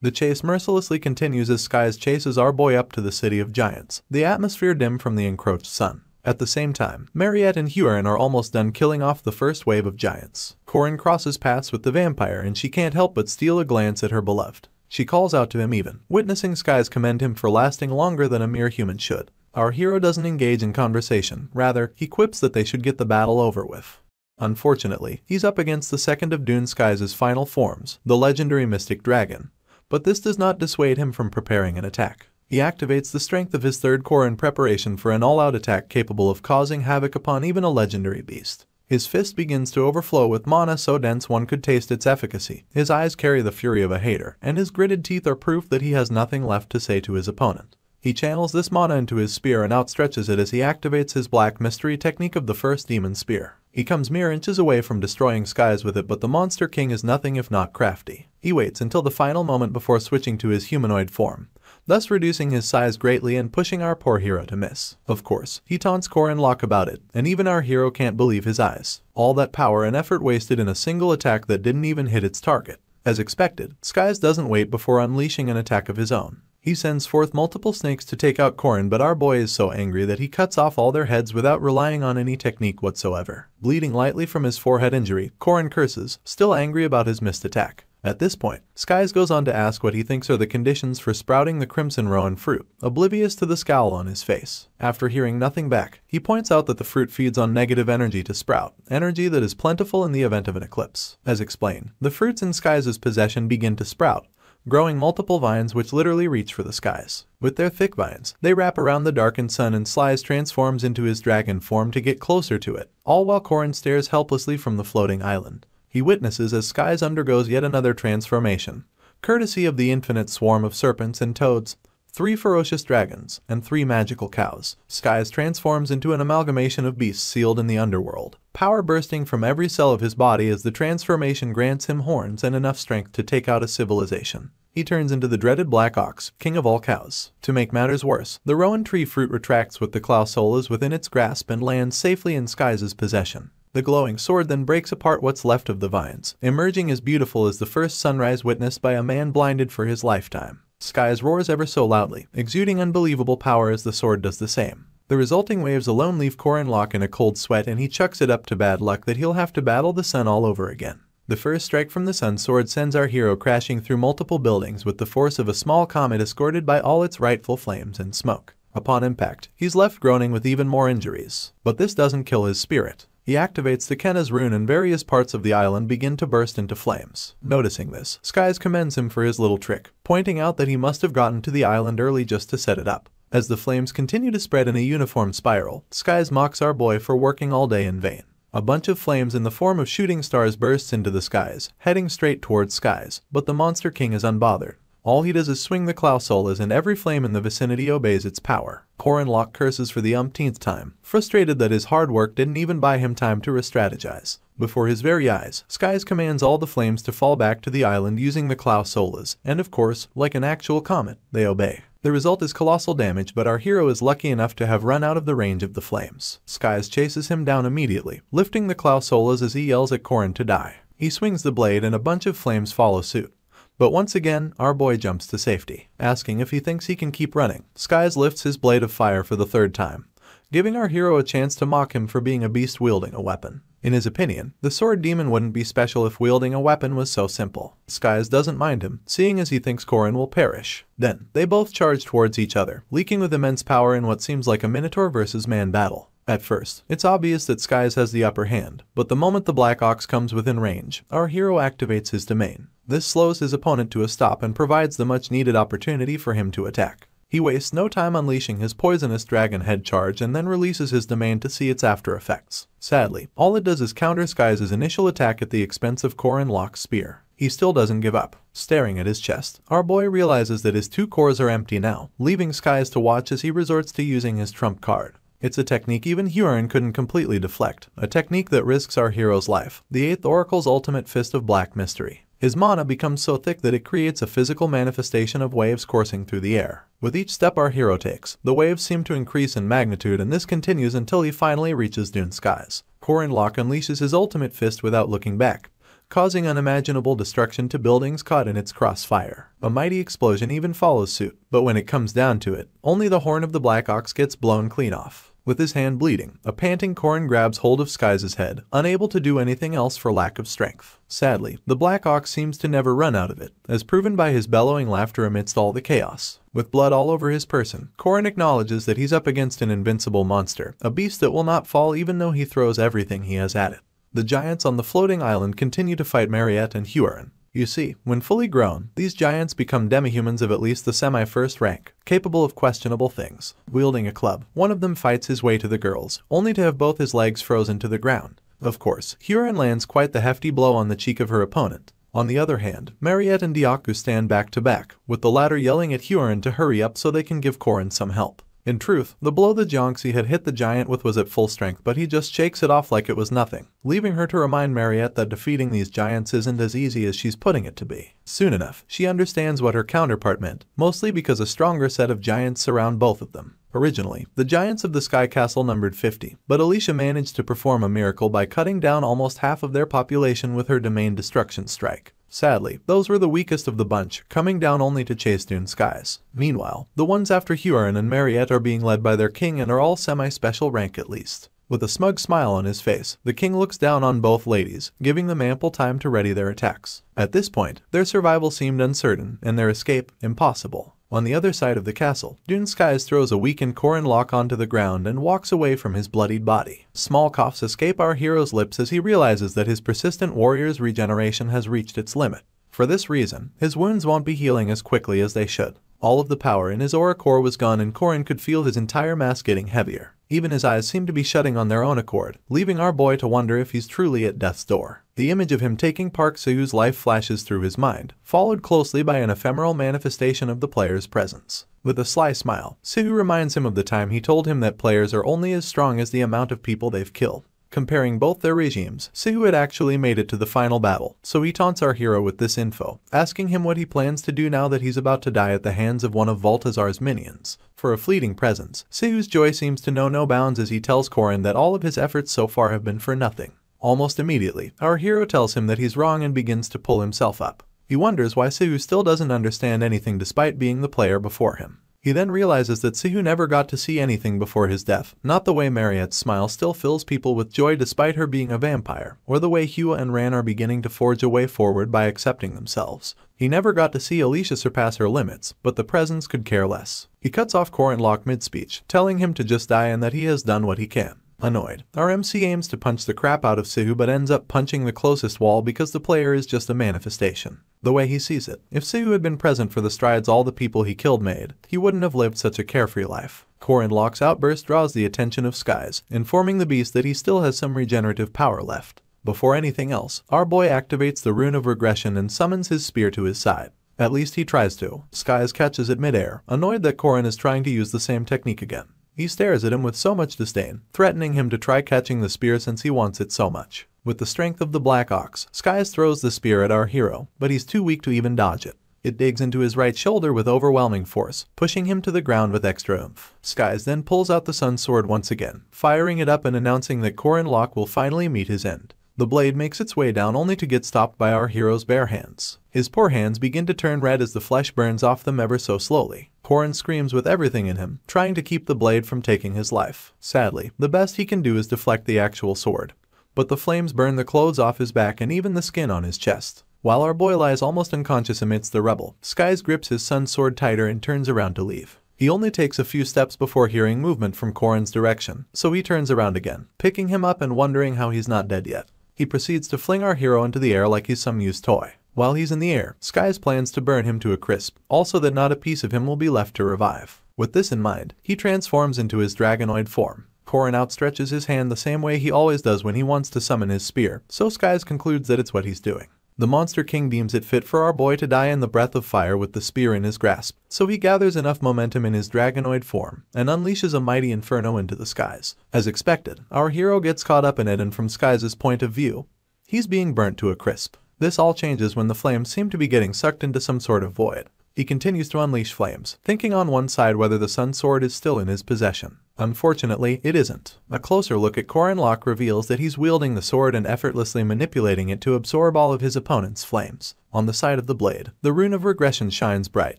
The chase mercilessly continues as Skies chases our boy up to the City of Giants, the atmosphere dim from the encroached sun. At the same time, Mariette and Huron are almost done killing off the first wave of giants. Corin crosses paths with the vampire and she can't help but steal a glance at her beloved. She calls out to him even, witnessing Skies commend him for lasting longer than a mere human should. Our hero doesn't engage in conversation, rather, he quips that they should get the battle over with. Unfortunately, he's up against the second of Dune Skies' final forms, the legendary Mystic Dragon. but this does not dissuade him from preparing an attack. He activates the strength of his third core in preparation for an all-out attack capable of causing havoc upon even a legendary beast. His fist begins to overflow with mana so dense one could taste its efficacy. His eyes carry the fury of a hater, and his gritted teeth are proof that he has nothing left to say to his opponent. He channels this mana into his spear and outstretches it as he activates his black mystery technique of the first demon spear. He comes mere inches away from destroying skies with it, but the Monster King is nothing if not crafty. He waits until the final moment before switching to his humanoid form, thus reducing his size greatly and pushing our poor hero to miss. Of course, he taunts Corin about it, and even our hero can't believe his eyes. All that power and effort wasted in a single attack that didn't even hit its target. As expected, Skies doesn't wait before unleashing an attack of his own. He sends forth multiple snakes to take out Corin, but our boy is so angry that he cuts off all their heads without relying on any technique whatsoever. Bleeding lightly from his forehead injury, Corin curses, still angry about his missed attack. At this point, Skies goes on to ask what he thinks are the conditions for sprouting the Crimson Rowan fruit, oblivious to the scowl on his face. After hearing nothing back, he points out that the fruit feeds on negative energy to sprout, energy that is plentiful in the event of an eclipse. As explained, the fruits in Skies' possession begin to sprout, growing multiple vines which literally reach for the skies. With their thick vines, they wrap around the darkened sun and Skies transforms into his dragon form to get closer to it, all while Corin stares helplessly from the floating island. He witnesses as Skies undergoes yet another transformation, courtesy of the infinite swarm of serpents and toads, 3 ferocious dragons, and 3 magical cows. Skies transforms into an amalgamation of beasts sealed in the underworld, power bursting from every cell of his body as the transformation grants him horns and enough strength to take out a civilization. He turns into the dreaded Black Ox, king of all cows. To make matters worse, the rowan tree fruit retracts with the clausolas within its grasp and lands safely in Skies' possession. The glowing sword then breaks apart what's left of the vines, emerging as beautiful as the first sunrise witnessed by a man blinded for his lifetime. Skies roars ever so loudly, exuding unbelievable power as the sword does the same. The resulting waves alone leave Corin in a cold sweat, and he chucks it up to bad luck that he'll have to battle the sun all over again. The first strike from the sun sword sends our hero crashing through multiple buildings with the force of a small comet escorted by all its rightful flames and smoke. Upon impact, he's left groaning with even more injuries. But this doesn't kill his spirit. He activates the Kenna's rune and various parts of the island begin to burst into flames. Noticing this, Skies commends him for his little trick, pointing out that he must have gotten to the island early just to set it up. As the flames continue to spread in a uniform spiral, Skies mocks our boy for working all day in vain. A bunch of flames in the form of shooting stars bursts into the skies, heading straight towards Skies, but the Monster King is unbothered. All he does is swing the clausolas and every flame in the vicinity obeys its power. Corin curses for the umpteenth time, frustrated that his hard work didn't even buy him time to re-strategize. Before his very eyes, Skies commands all the flames to fall back to the island using the clausolas, and of course, like an actual comet, they obey. The result is colossal damage, but our hero is lucky enough to have run out of the range of the flames. Skies chases him down immediately, lifting the clausolas as he yells at Corin to die. He swings the blade and a bunch of flames follow suit. But once again, our boy jumps to safety, asking if he thinks he can keep running. Skies lifts his blade of fire for the 3rd time, giving our hero a chance to mock him for being a beast wielding a weapon. In his opinion, the sword demon wouldn't be special if wielding a weapon was so simple. Skies doesn't mind him, seeing as he thinks Corin will perish. Then, they both charge towards each other, leaking with immense power in what seems like a Minotaur versus man battle. At first, it's obvious that Skies has the upper hand, but the moment the Black Ox comes within range, our hero activates his domain. This slows his opponent to a stop and provides the much-needed opportunity for him to attack. He wastes no time unleashing his poisonous dragon head charge and then releases his domain to see its after effects. Sadly, all it does is counter Skies' initial attack at the expense of Corin spear. He still doesn't give up. Staring at his chest, our boy realizes that his 2 cores are empty now, leaving Skies to watch as he resorts to using his trump card. It's a technique even Huron couldn't completely deflect, a technique that risks our hero's life, the 8th Oracle's ultimate fist of black mystery. His mana becomes so thick that it creates a physical manifestation of waves coursing through the air. With each step our hero takes, the waves seem to increase in magnitude, and this continues until he finally reaches Dune Skies. Corin unleashes his ultimate fist without looking back, causing unimaginable destruction to buildings caught in its crossfire. A mighty explosion even follows suit, but when it comes down to it, only the horn of the Black Ox gets blown clean off. With his hand bleeding, a panting Corin grabs hold of Skies' head, unable to do anything else for lack of strength. Sadly, the Black Ox seems to never run out of it, as proven by his bellowing laughter amidst all the chaos. With blood all over his person, Corin acknowledges that he's up against an invincible monster, a beast that will not fall even though he throws everything he has at it. The giants on the floating island continue to fight Mariette and Huron. You see, when fully grown, these giants become demihumans of at least the semi-first rank, capable of questionable things. Wielding a club, one of them fights his way to the girls, only to have both his legs frozen to the ground. Of course, Huron lands quite the hefty blow on the cheek of her opponent. On the other hand, Mariette and Dyaku stand back to back, with the latter yelling at Huron to hurry up so they can give Corin some help. In truth, the blow the Jiangxi had hit the giant with was at full strength, but he just shakes it off like it was nothing, leaving her to remind Mariette that defeating these giants isn't as easy as she's putting it to be. Soon enough, she understands what her counterpart meant, mostly because a stronger set of giants surround both of them. Originally, the giants of the Sky Castle numbered 50, but Alicia managed to perform a miracle by cutting down almost half of their population with her domain destruction strike. Sadly, those were the weakest of the bunch, coming down only to chase Dune Skies. Meanwhile, the ones after Huron and Mariette are being led by their king and are all semi-special rank at least. With a smug smile on his face, the king looks down on both ladies, giving them ample time to ready their attacks. At this point, their survival seemed uncertain, and their escape impossible. On the other side of the castle, Dune Skies throws a weakened Corin Locke onto the ground and walks away from his bloodied body. Small coughs escape our hero's lips as he realizes that his persistent warrior's regeneration has reached its limit. For this reason, his wounds won't be healing as quickly as they should. All of the power in his aura core was gone and Corin could feel his entire mass getting heavier. Even his eyes seem to be shutting on their own accord, leaving our boy to wonder if he's truly at death's door. The image of him taking Park Seo-woo's life flashes through his mind, followed closely by an ephemeral manifestation of the player's presence. With a sly smile, Seo-woo reminds him of the time he told him that players are only as strong as the amount of people they've killed. Comparing both their regimes, Seo-woo had actually made it to the final battle, so he taunts our hero with this info, asking him what he plans to do now that he's about to die at the hands of one of Balthazar's minions. For a fleeting presence, Seo-woo's joy seems to know no bounds as he tells Corin that all of his efforts so far have been for nothing. Almost immediately, our hero tells him that he's wrong and begins to pull himself up. He wonders why Seo-woo still doesn't understand anything despite being the player before him. He then realizes that Seo-woo never got to see anything before his death, not the way Mariette's smile still fills people with joy despite her being a vampire, or the way Hua and Ran are beginning to forge a way forward by accepting themselves. He never got to see Alicia surpass her limits, but the presence could care less. He cuts off Corin Locke mid-speech, telling him to just die and that he has done what he can. Annoyed, our MC aims to punch the crap out of Seo-woo but ends up punching the closest wall because the player is just a manifestation. The way he sees it, if Seo-woo had been present for the strides all the people he killed made, he wouldn't have lived such a carefree life. Corin Locke's outburst draws the attention of Skies, informing the beast that he still has some regenerative power left. Before anything else, our boy activates the rune of regression and summons his spear to his side. At least he tries to. Skies catches it mid-air, annoyed that Corin is trying to use the same technique again. He stares at him with so much disdain, threatening him to try catching the spear since he wants it so much. With the strength of the Black Ox, Skies throws the spear at our hero, but he's too weak to even dodge it. It digs into his right shoulder with overwhelming force, pushing him to the ground with extra oomph. Skies then pulls out the Sun Sword once again, firing it up and announcing that Corin Locke will finally meet his end. The blade makes its way down only to get stopped by our hero's bare hands. His poor hands begin to turn red as the flesh burns off them ever so slowly. Corin screams with everything in him, trying to keep the blade from taking his life. Sadly, the best he can do is deflect the actual sword. But the flames burn the clothes off his back and even the skin on his chest. While our boy lies almost unconscious amidst the rubble, Skies grips his Sun Sword tighter and turns around to leave. He only takes a few steps before hearing movement from Corin's direction, so he turns around again, picking him up and wondering how he's not dead yet. He proceeds to fling our hero into the air like he's some used toy. While he's in the air, Skies plans to burn him to a crisp, also that not a piece of him will be left to revive. With this in mind, he transforms into his dragonoid form. Corin outstretches his hand the same way he always does when he wants to summon his spear, so Skies concludes that it's what he's doing. The Monster King deems it fit for our boy to die in the breath of fire with the spear in his grasp, so he gathers enough momentum in his dragonoid form and unleashes a mighty inferno into the skies. As expected, our hero gets caught up in it, and from Skies' point of view, he's being burnt to a crisp. This all changes when the flames seem to be getting sucked into some sort of void. He continues to unleash flames, thinking on one side whether the Sun Sword is still in his possession. Unfortunately, it isn't. A closer look at Corin Locke reveals that he's wielding the sword and effortlessly manipulating it to absorb all of his opponent's flames. On the side of the blade, the rune of regression shines bright,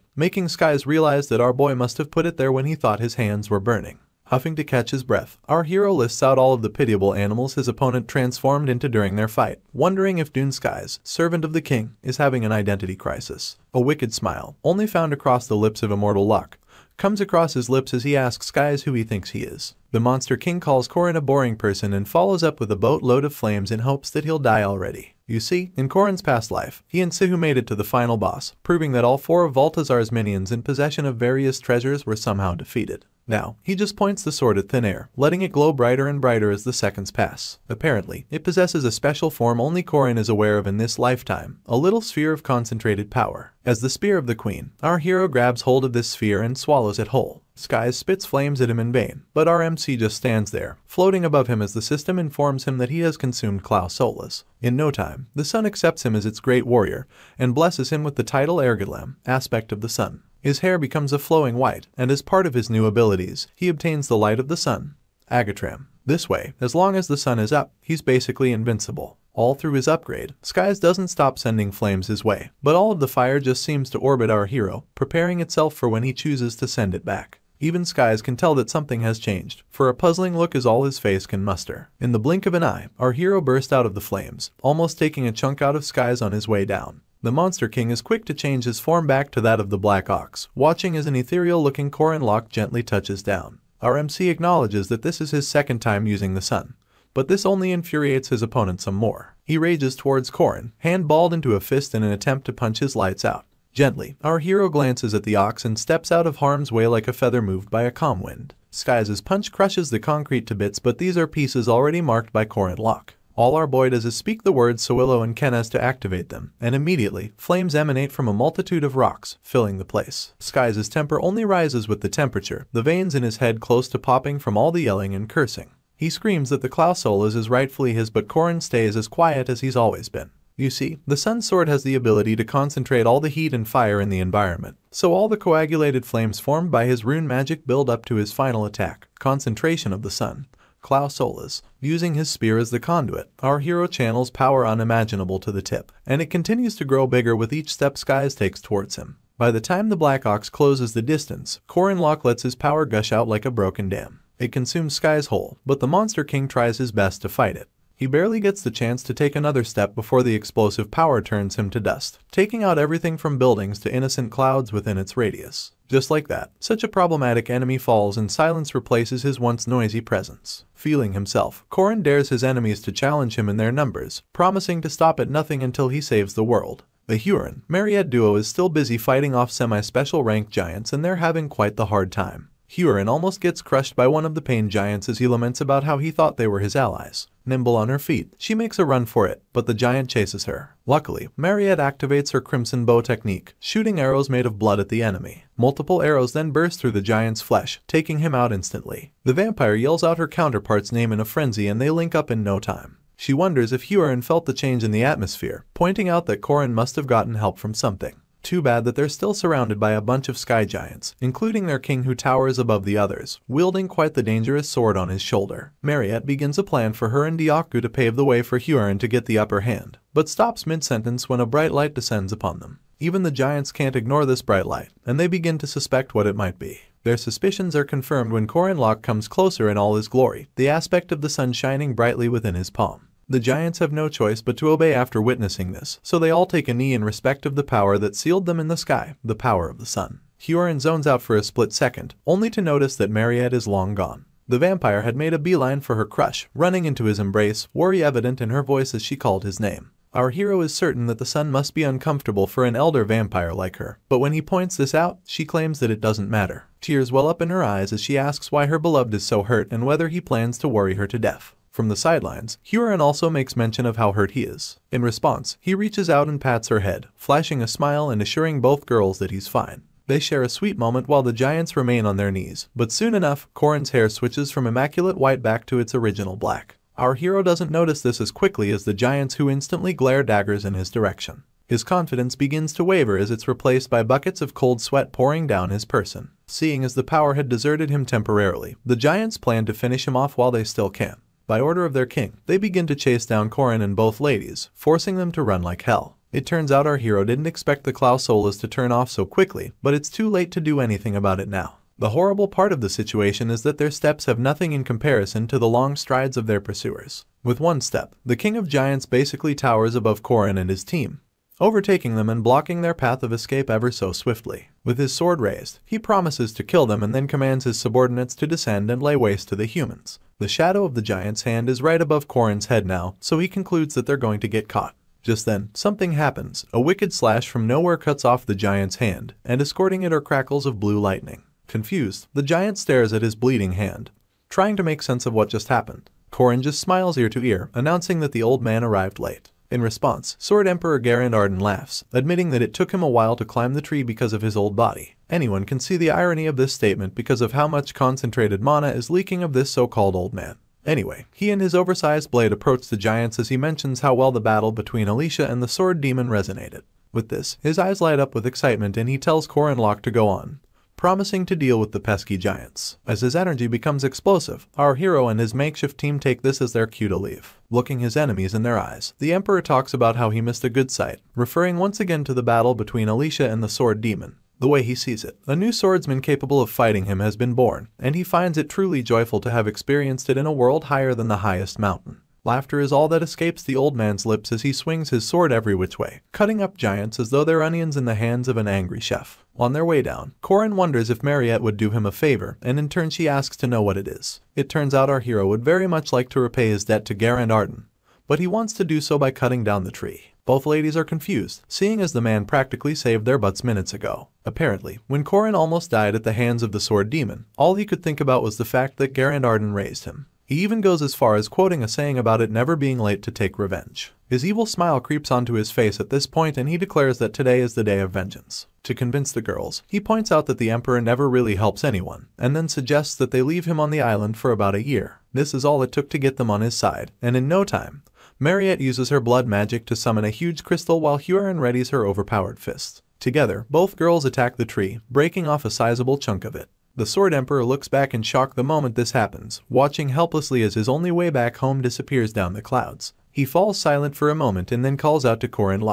making Skies realize that our boy must have put it there when he thought his hands were burning. Huffing to catch his breath, our hero lists out all of the pitiable animals his opponent transformed into during their fight, wondering if Dune Skies, servant of the king, is having an identity crisis. A wicked smile, only found across the lips of immortal Luck, comes across his lips as he asks Skies who he thinks he is. The Monster King calls Corin a boring person and follows up with a boatload of flames in hopes that he'll die already. You see, in Corin's past life, he and Sihu made it to the final boss, proving that all 4 of Balthazar's minions in possession of various treasures were somehow defeated. Now, he just points the sword at thin air, letting it glow brighter and brighter as the seconds pass. Apparently, it possesses a special form only Corin is aware of in this lifetime, a little sphere of concentrated power. As the spear of the queen, our hero grabs hold of this sphere and swallows it whole. Skies spits flames at him in vain, but our MC just stands there, floating above him as the system informs him that he has consumed Klaus Solas. In no time, the sun accepts him as its great warrior, and blesses him with the title Ergedlam, aspect of the sun. His hair becomes a flowing white, and as part of his new abilities, he obtains the light of the sun, Agatram. This way, as long as the sun is up, he's basically invincible. All through his upgrade, Skies doesn't stop sending flames his way, but all of the fire just seems to orbit our hero, preparing itself for when he chooses to send it back. Even Skies can tell that something has changed, for a puzzling look is all his face can muster. In the blink of an eye, our hero burst out of the flames, almost taking a chunk out of Skies on his way down. The Monster King is quick to change his form back to that of the Black Ox, watching as an ethereal-looking Corin lock gently touches down. Our MC acknowledges that this is his second time using the sun, but this only infuriates his opponent some more. He rages towards Corin, hand balled into a fist in an attempt to punch his lights out. Gently, our hero glances at the ox and steps out of harm's way like a feather moved by a calm wind. Skies' punch crushes the concrete to bits, but these are pieces already marked by Corin lock. All our boy does is speak the words Soillo and Kenes to activate them, and immediately, flames emanate from a multitude of rocks, filling the place. Skies' temper only rises with the temperature, the veins in his head close to popping from all the yelling and cursing. He screams that the Klausolas is rightfully his, but Corin stays as quiet as he's always been. You see, the Sun Sword has the ability to concentrate all the heat and fire in the environment, so all the coagulated flames formed by his rune magic build up to his final attack, concentration of the sun. Klausolas. Using his spear as the conduit, our hero channels power unimaginable to the tip, and it continues to grow bigger with each step Skies takes towards him. By the time the Black Ox closes the distance, Corin Lock lets his power gush out like a broken dam. It consumes Skies whole, but the Monster King tries his best to fight it. He barely gets the chance to take another step before the explosive power turns him to dust, taking out everything from buildings to innocent clouds within its radius. Just like that, such a problematic enemy falls and silence replaces his once noisy presence. Feeling himself, Corin dares his enemies to challenge him in their numbers, promising to stop at nothing until he saves the world. The Huron Mariette duo is still busy fighting off semi-special rank giants, and they're having quite the hard time. Huron almost gets crushed by one of the pain giants as he laments about how he thought they were his allies. Nimble on her feet, she makes a run for it, but the giant chases her. Luckily, Mariette activates her crimson bow technique, shooting arrows made of blood at the enemy. Multiple arrows then burst through the giant's flesh, taking him out instantly. The vampire yells out her counterpart's name in a frenzy and they link up in no time. She wonders if Huron felt the change in the atmosphere, pointing out that Corin must have gotten help from something. Too bad that they're still surrounded by a bunch of sky giants, including their king who towers above the others, wielding quite the dangerous sword on his shoulder. Mariette begins a plan for her and Diaku to pave the way for Huron to get the upper hand, but stops mid-sentence when a bright light descends upon them. Even the giants can't ignore this bright light, and they begin to suspect what it might be. Their suspicions are confirmed when Corin Lock comes closer in all his glory, the aspect of the sun shining brightly within his palm. The giants have no choice but to obey after witnessing this, so they all take a knee in respect of the power that sealed them in the sky, the power of the sun. Huron zones out for a split second, only to notice that Mariette is long gone. The vampire had made a beeline for her crush, running into his embrace, worry evident in her voice as she called his name. Our hero is certain that the sun must be uncomfortable for an elder vampire like her, but when he points this out, she claims that it doesn't matter. Tears well up in her eyes as she asks why her beloved is so hurt and whether he plans to worry her to death. From the sidelines, Huron also makes mention of how hurt he is. In response, he reaches out and pats her head, flashing a smile and assuring both girls that he's fine. They share a sweet moment while the giants remain on their knees, but soon enough, Corin's hair switches from immaculate white back to its original black. Our hero doesn't notice this as quickly as the giants, who instantly glare daggers in his direction. His confidence begins to waver as it's replaced by buckets of cold sweat pouring down his person. Seeing as the power had deserted him temporarily, the giants plan to finish him off while they still can. By order of their king, they begin to chase down Corin and both ladies, forcing them to run like hell. It turns out our hero didn't expect the Klausolas to turn off so quickly, but it's too late to do anything about it now. The horrible part of the situation is that their steps have nothing in comparison to the long strides of their pursuers. With one step, the king of giants basically towers above Corin and his team. overtaking them and blocking their path of escape ever so swiftly. With his sword raised, he promises to kill them and then commands his subordinates to descend and lay waste to the humans. The shadow of the giant's hand is right above Corin's head now, so he concludes that they're going to get caught. Just then, something happens. A wicked slash from nowhere cuts off the giant's hand, and escorting it are crackles of blue lightning. Confused, the giant stares at his bleeding hand, trying to make sense of what just happened. Corin just smiles ear to ear, announcing that the old man arrived late. In response, Sword Emperor Garand laughs, admitting that it took him a while to climb the tree because of his old body. Anyone can see the irony of this statement because of how much concentrated mana is leaking of this so-called old man. Anyway, he and his oversized blade approach the giants as he mentions how well the battle between Alicia and the sword demon resonated. With this, his eyes light up with excitement and he tells Corin to go on, promising to deal with the pesky giants. As his energy becomes explosive, our hero and his makeshift team take this as their cue to leave. Looking his enemies in their eyes, the Emperor talks about how he missed a good sight, referring once again to the battle between Alicia and the sword demon. The way he sees it, a new swordsman capable of fighting him has been born, and he finds it truly joyful to have experienced it in a world higher than the highest mountain. Laughter is all that escapes the old man's lips as he swings his sword every which way, cutting up giants as though they're onions in the hands of an angry chef. On their way down, Corin wonders if Mariette would do him a favor, and in turn she asks to know what it is. It turns out our hero would very much like to repay his debt to Garand, but he wants to do so by cutting down the tree. Both ladies are confused, seeing as the man practically saved their butts minutes ago. Apparently, when Corin almost died at the hands of the sword demon, all he could think about was the fact that Garand raised him. He even goes as far as quoting a saying about it never being late to take revenge. His evil smile creeps onto his face at this point and he declares that today is the day of vengeance. To convince the girls, he points out that the Emperor never really helps anyone, and then suggests that they leave him on the island for about a year. This is all it took to get them on his side, and in no time, Mariette uses her blood magic to summon a huge crystal while Huron readies her overpowered fist. Together, both girls attack the tree, breaking off a sizable chunk of it. The Sword Emperor looks back in shock the moment this happens, watching helplessly as his only way back home disappears down the clouds. He falls silent for a moment and then calls out to Corin.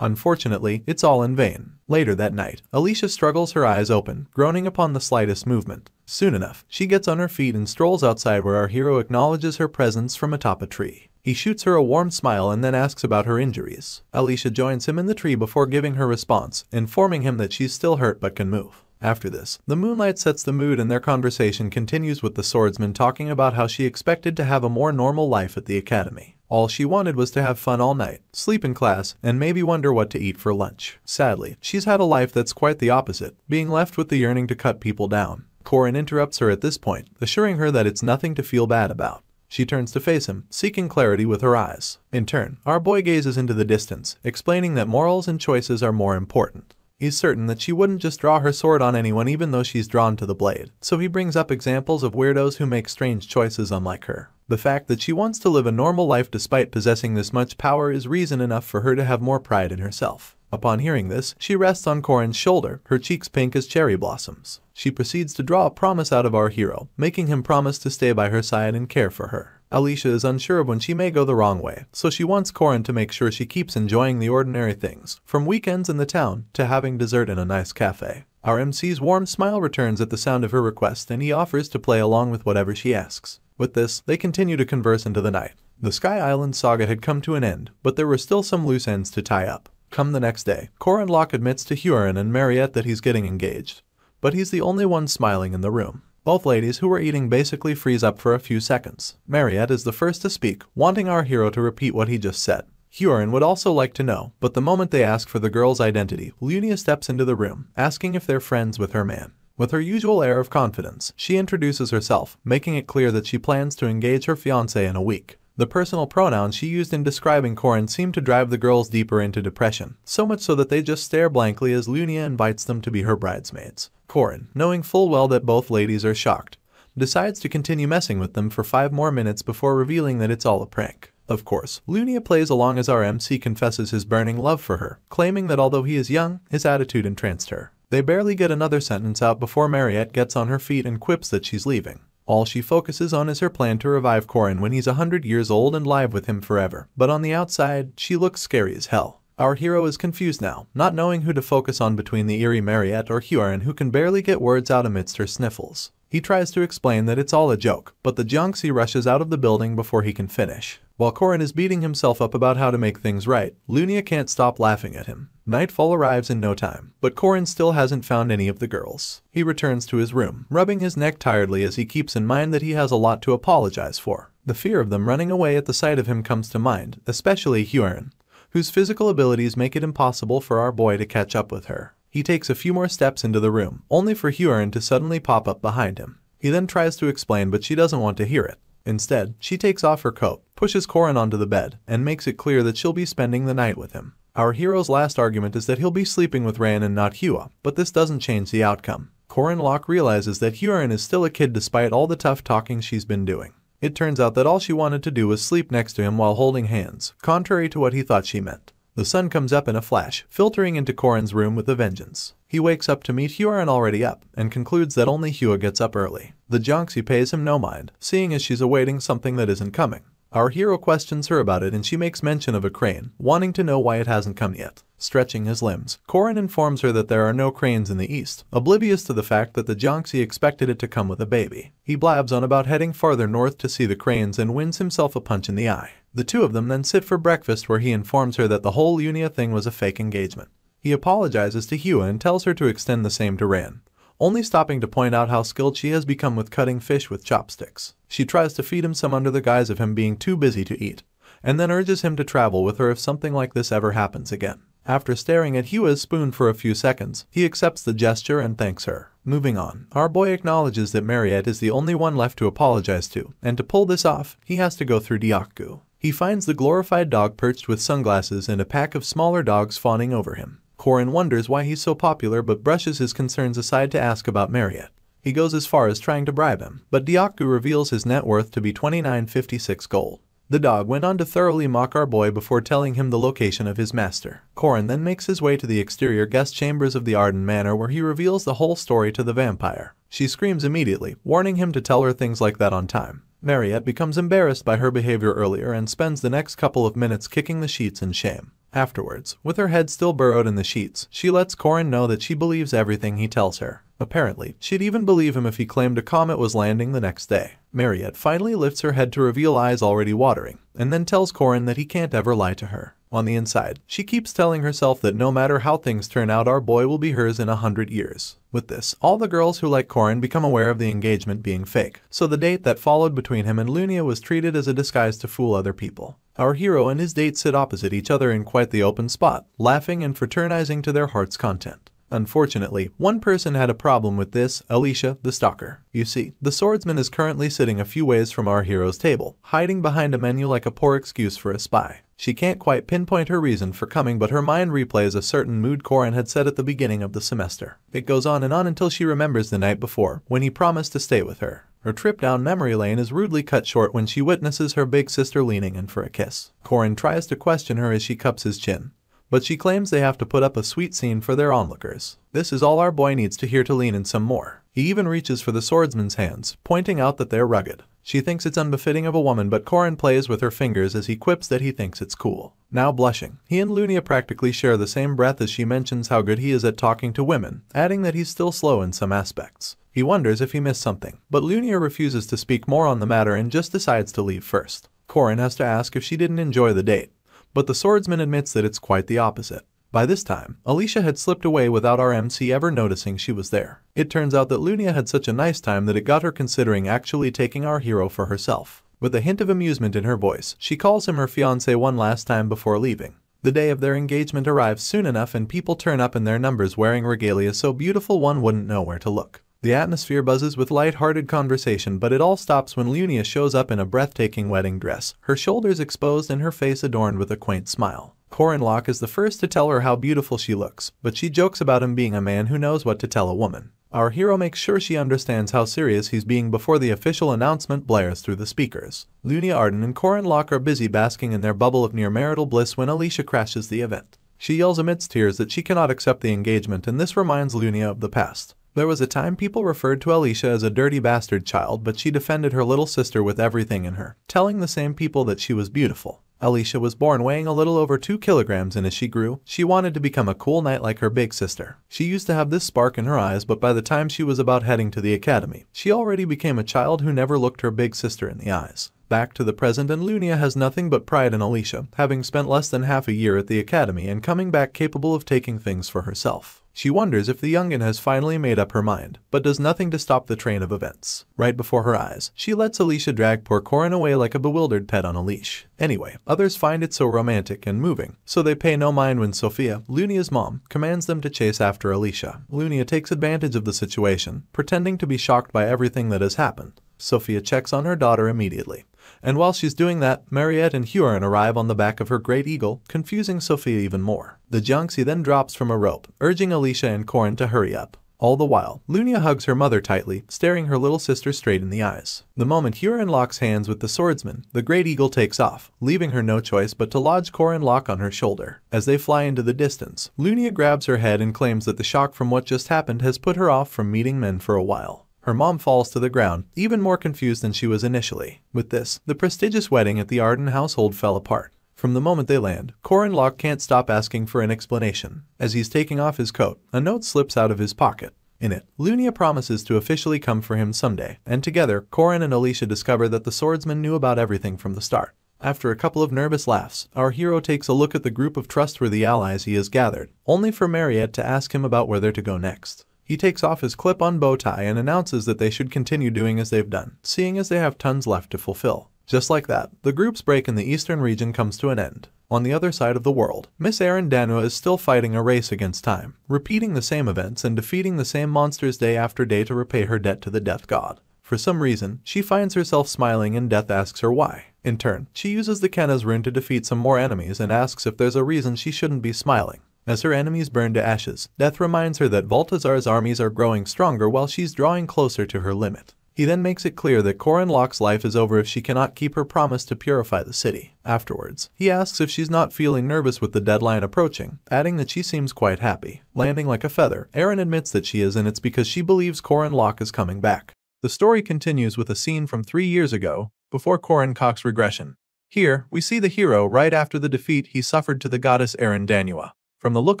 Unfortunately, it's all in vain. Later that night, Alicia struggles her eyes open, groaning upon the slightest movement. Soon enough, she gets on her feet and strolls outside where our hero acknowledges her presence from atop a tree. He shoots her a warm smile and then asks about her injuries. Alicia joins him in the tree before giving her response, informing him that she's still hurt but can move. After this, the moonlight sets the mood and their conversation continues with the swordsman talking about how she expected to have a more normal life at the academy. All she wanted was to have fun all night, sleep in class, and maybe wonder what to eat for lunch. Sadly, she's had a life that's quite the opposite, being left with the yearning to cut people down. Corin interrupts her at this point, assuring her that it's nothing to feel bad about. She turns to face him, seeking clarity with her eyes. In turn, our boy gazes into the distance, explaining that morals and choices are more important. He's certain that she wouldn't just draw her sword on anyone even though she's drawn to the blade, so he brings up examples of weirdos who make strange choices unlike her. The fact that she wants to live a normal life despite possessing this much power is reason enough for her to have more pride in herself. Upon hearing this, she rests on Corin's shoulder, her cheeks pink as cherry blossoms. She proceeds to draw a promise out of our hero, making him promise to stay by her side and care for her. Alicia is unsure of when she may go the wrong way, so she wants Corin to make sure she keeps enjoying the ordinary things, from weekends in the town to having dessert in a nice cafe. Our MC's warm smile returns at the sound of her request and he offers to play along with whatever she asks. With this, they continue to converse into the night. The Sky Island saga had come to an end, but there were still some loose ends to tie up. Come the next day, Corin admits to Huron and Mariette that he's getting engaged, but he's the only one smiling in the room. Both ladies who were eating basically freeze up for a few seconds. Mariette is the first to speak, wanting our hero to repeat what he just said. Huron would also like to know, but the moment they ask for the girl's identity, Lunia steps into the room, asking if they're friends with her man. With her usual air of confidence, she introduces herself, making it clear that she plans to engage her fiancé in a week. The personal pronouns she used in describing Corin seem to drive the girls deeper into depression, so much so that they just stare blankly as Lunia invites them to be her bridesmaids. Corin, knowing full well that both ladies are shocked, decides to continue messing with them for 5 more minutes before revealing that it's all a prank. Of course, Lunia plays along as our MC confesses his burning love for her, claiming that although he is young, his attitude entranced her. They barely get another sentence out before Mariette gets on her feet and quips that she's leaving. All she focuses on is her plan to revive Corin when he's 100 years old and live with him forever, but on the outside, she looks scary as hell. Our hero is confused now, not knowing who to focus on between the eerie Mariette or Huron who can barely get words out amidst her sniffles. He tries to explain that it's all a joke, but the Jiangxi rushes out of the building before he can finish. While Corin is beating himself up about how to make things right, Lunia can't stop laughing at him. Nightfall arrives in no time, but Corin still hasn't found any of the girls. He returns to his room, rubbing his neck tiredly as he keeps in mind that he has a lot to apologize for. The fear of them running away at the sight of him comes to mind, especially Corin, whose physical abilities make it impossible for our boy to catch up with her. He takes a few more steps into the room, only for Corin to suddenly pop up behind him. He then tries to explain, but she doesn't want to hear it. Instead, she takes off her coat, pushes Corin onto the bed, and makes it clear that she'll be spending the night with him. Our hero's last argument is that he'll be sleeping with Ran and not Hua, but this doesn't change the outcome. Corin realizes that Corin is still a kid despite all the tough talking she's been doing. It turns out that all she wanted to do was sleep next to him while holding hands, contrary to what he thought she meant. The sun comes up in a flash, filtering into Corin's room with a vengeance. He wakes up to meet Corin already up, and concludes that only Hua gets up early. The Jiangxi pays him no mind, seeing as she's awaiting something that isn't coming. Our hero questions her about it and she makes mention of a crane, wanting to know why it hasn't come yet. Stretching his limbs, Corin informs her that there are no cranes in the east, oblivious to the fact that the Jiangxi expected it to come with a baby. He blabs on about heading farther north to see the cranes and wins himself a punch in the eye. The two of them then sit for breakfast where he informs her that the whole Lunia thing was a fake engagement. He apologizes to Hua and tells her to extend the same to Ran, only stopping to point out how skilled she has become with cutting fish with chopsticks. She tries to feed him some under the guise of him being too busy to eat, and then urges him to travel with her if something like this ever happens again. After staring at Hua's spoon for a few seconds, he accepts the gesture and thanks her. Moving on, our boy acknowledges that Mariette is the only one left to apologize to, and to pull this off, he has to go through Diaku. He finds the glorified dog perched with sunglasses and a pack of smaller dogs fawning over him. Corin wonders why he's so popular but brushes his concerns aside to ask about Mariette. He goes as far as trying to bribe him, but Diaku reveals his net worth to be 2956 gold. The dog went on to thoroughly mock our boy before telling him the location of his master. Corin then makes his way to the exterior guest chambers of the Arden Manor where he reveals the whole story to the vampire. She screams immediately, warning him to tell her things like that on time. Mariette becomes embarrassed by her behavior earlier and spends the next couple of minutes kicking the sheets in shame. Afterwards, with her head still burrowed in the sheets, she lets Corin know that she believes everything he tells her. Apparently, she'd even believe him if he claimed a comet was landing the next day. Mariette finally lifts her head to reveal eyes already watering, and then tells Corin that he can't ever lie to her. On the inside, she keeps telling herself that no matter how things turn out, our boy will be hers in 100 years. With this, all the girls who like Corin become aware of the engagement being fake, so the date that followed between him and Lunia was treated as a disguise to fool other people. Our hero and his date sit opposite each other in quite the open spot, laughing and fraternizing to their heart's content. Unfortunately, one person had a problem with this, Alicia, the stalker. You see, the swordsman is currently sitting a few ways from our hero's table, hiding behind a menu like a poor excuse for a spy. She can't quite pinpoint her reason for coming, but her mind replays a certain mood Corin had set at the beginning of the semester. It goes on and on until she remembers the night before, when he promised to stay with her. Her trip down memory lane is rudely cut short when she witnesses her big sister leaning in for a kiss. Corin tries to question her as she cups his chin, but she claims they have to put up a sweet scene for their onlookers. This is all our boy needs to hear to lean in some more. He even reaches for the swordsman's hands, pointing out that they're rugged. She thinks it's unbefitting of a woman, but Corin plays with her fingers as he quips that he thinks it's cool. Now blushing, he and Lunia practically share the same breath as she mentions how good he is at talking to women, adding that he's still slow in some aspects. He wonders if he missed something, but Lunia refuses to speak more on the matter and just decides to leave first. Corin has to ask if she didn't enjoy the date, but the swordsman admits that it's quite the opposite. By this time, Alicia had slipped away without our MC ever noticing she was there. It turns out that Lunia had such a nice time that it got her considering actually taking our hero for herself. With a hint of amusement in her voice, she calls him her fiancé one last time before leaving. The day of their engagement arrives soon enough and people turn up in their numbers wearing regalia so beautiful one wouldn't know where to look. The atmosphere buzzes with light-hearted conversation, but it all stops when Lunia shows up in a breathtaking wedding dress, her shoulders exposed and her face adorned with a quaint smile. Corin is the first to tell her how beautiful she looks, but she jokes about him being a man who knows what to tell a woman. Our hero makes sure she understands how serious he's being before the official announcement blares through the speakers. Lunia Arden and Corin are busy basking in their bubble of near-marital bliss when Alicia crashes the event. She yells amidst tears that she cannot accept the engagement, and this reminds Lunia of the past. There was a time people referred to Alicia as a dirty bastard child, but she defended her little sister with everything in her, telling the same people that she was beautiful. Alicia was born weighing a little over 2 kilograms, and as she grew, she wanted to become a cool knight like her big sister. She used to have this spark in her eyes, but by the time she was about heading to the academy, she already became a child who never looked her big sister in the eyes. Back to the present, and Lunia has nothing but pride in Alicia, having spent less than half a year at the academy and coming back capable of taking things for herself. She wonders if the youngin has finally made up her mind, but does nothing to stop the train of events. Right before her eyes, she lets Alicia drag poor Corin away like a bewildered pet on a leash. Anyway, others find it so romantic and moving, so they pay no mind when Sophia, Lunia's mom, commands them to chase after Alicia. Lunia takes advantage of the situation, pretending to be shocked by everything that has happened. Sophia checks on her daughter immediately. And while she's doing that, Mariette and Huron arrive on the back of her great eagle, confusing Sophia even more. The Jiangxi then drops from a rope, urging Alicia and Corin to hurry up. All the while, Lunia hugs her mother tightly, staring her little sister straight in the eyes. The moment Huron locks hands with the swordsman, the great eagle takes off, leaving her no choice but to lodge Corin lock on her shoulder. As they fly into the distance, Lunia grabs her head and claims that the shock from what just happened has put her off from meeting men for a while. Her mom falls to the ground, even more confused than she was initially. With this, the prestigious wedding at the Arden household fell apart. From the moment they land, Corin Locke can't stop asking for an explanation. As he's taking off his coat, a note slips out of his pocket. In it, Lunia promises to officially come for him someday, and together, Corin and Alicia discover that the swordsman knew about everything from the start. After a couple of nervous laughs, our hero takes a look at the group of trustworthy allies he has gathered, only for Mariette to ask him about where they're to go next. He takes off his clip-on bow tie and announces that they should continue doing as they've done, seeing as they have tons left to fulfill. Just like that, the group's break in the eastern region comes to an end. On the other side of the world, Miss Erin Danua is still fighting a race against time, repeating the same events and defeating the same monsters day after day to repay her debt to the death god. For some reason, she finds herself smiling and Death asks her why. In turn, she uses the Kenna's rune to defeat some more enemies and asks if there's a reason she shouldn't be smiling. As her enemies burn to ashes, Death reminds her that Baltazar's armies are growing stronger while she's drawing closer to her limit. He then makes it clear that Corin Locke's life is over if she cannot keep her promise to purify the city. Afterwards, he asks if she's not feeling nervous with the deadline approaching, adding that she seems quite happy. Landing like a feather, Erin admits that she is, and it's because she believes Corin Locke is coming back. The story continues with a scene from 3 years ago, before Corin Cox's regression. Here, we see the hero right after the defeat he suffered to the goddess Erin Danua. From the look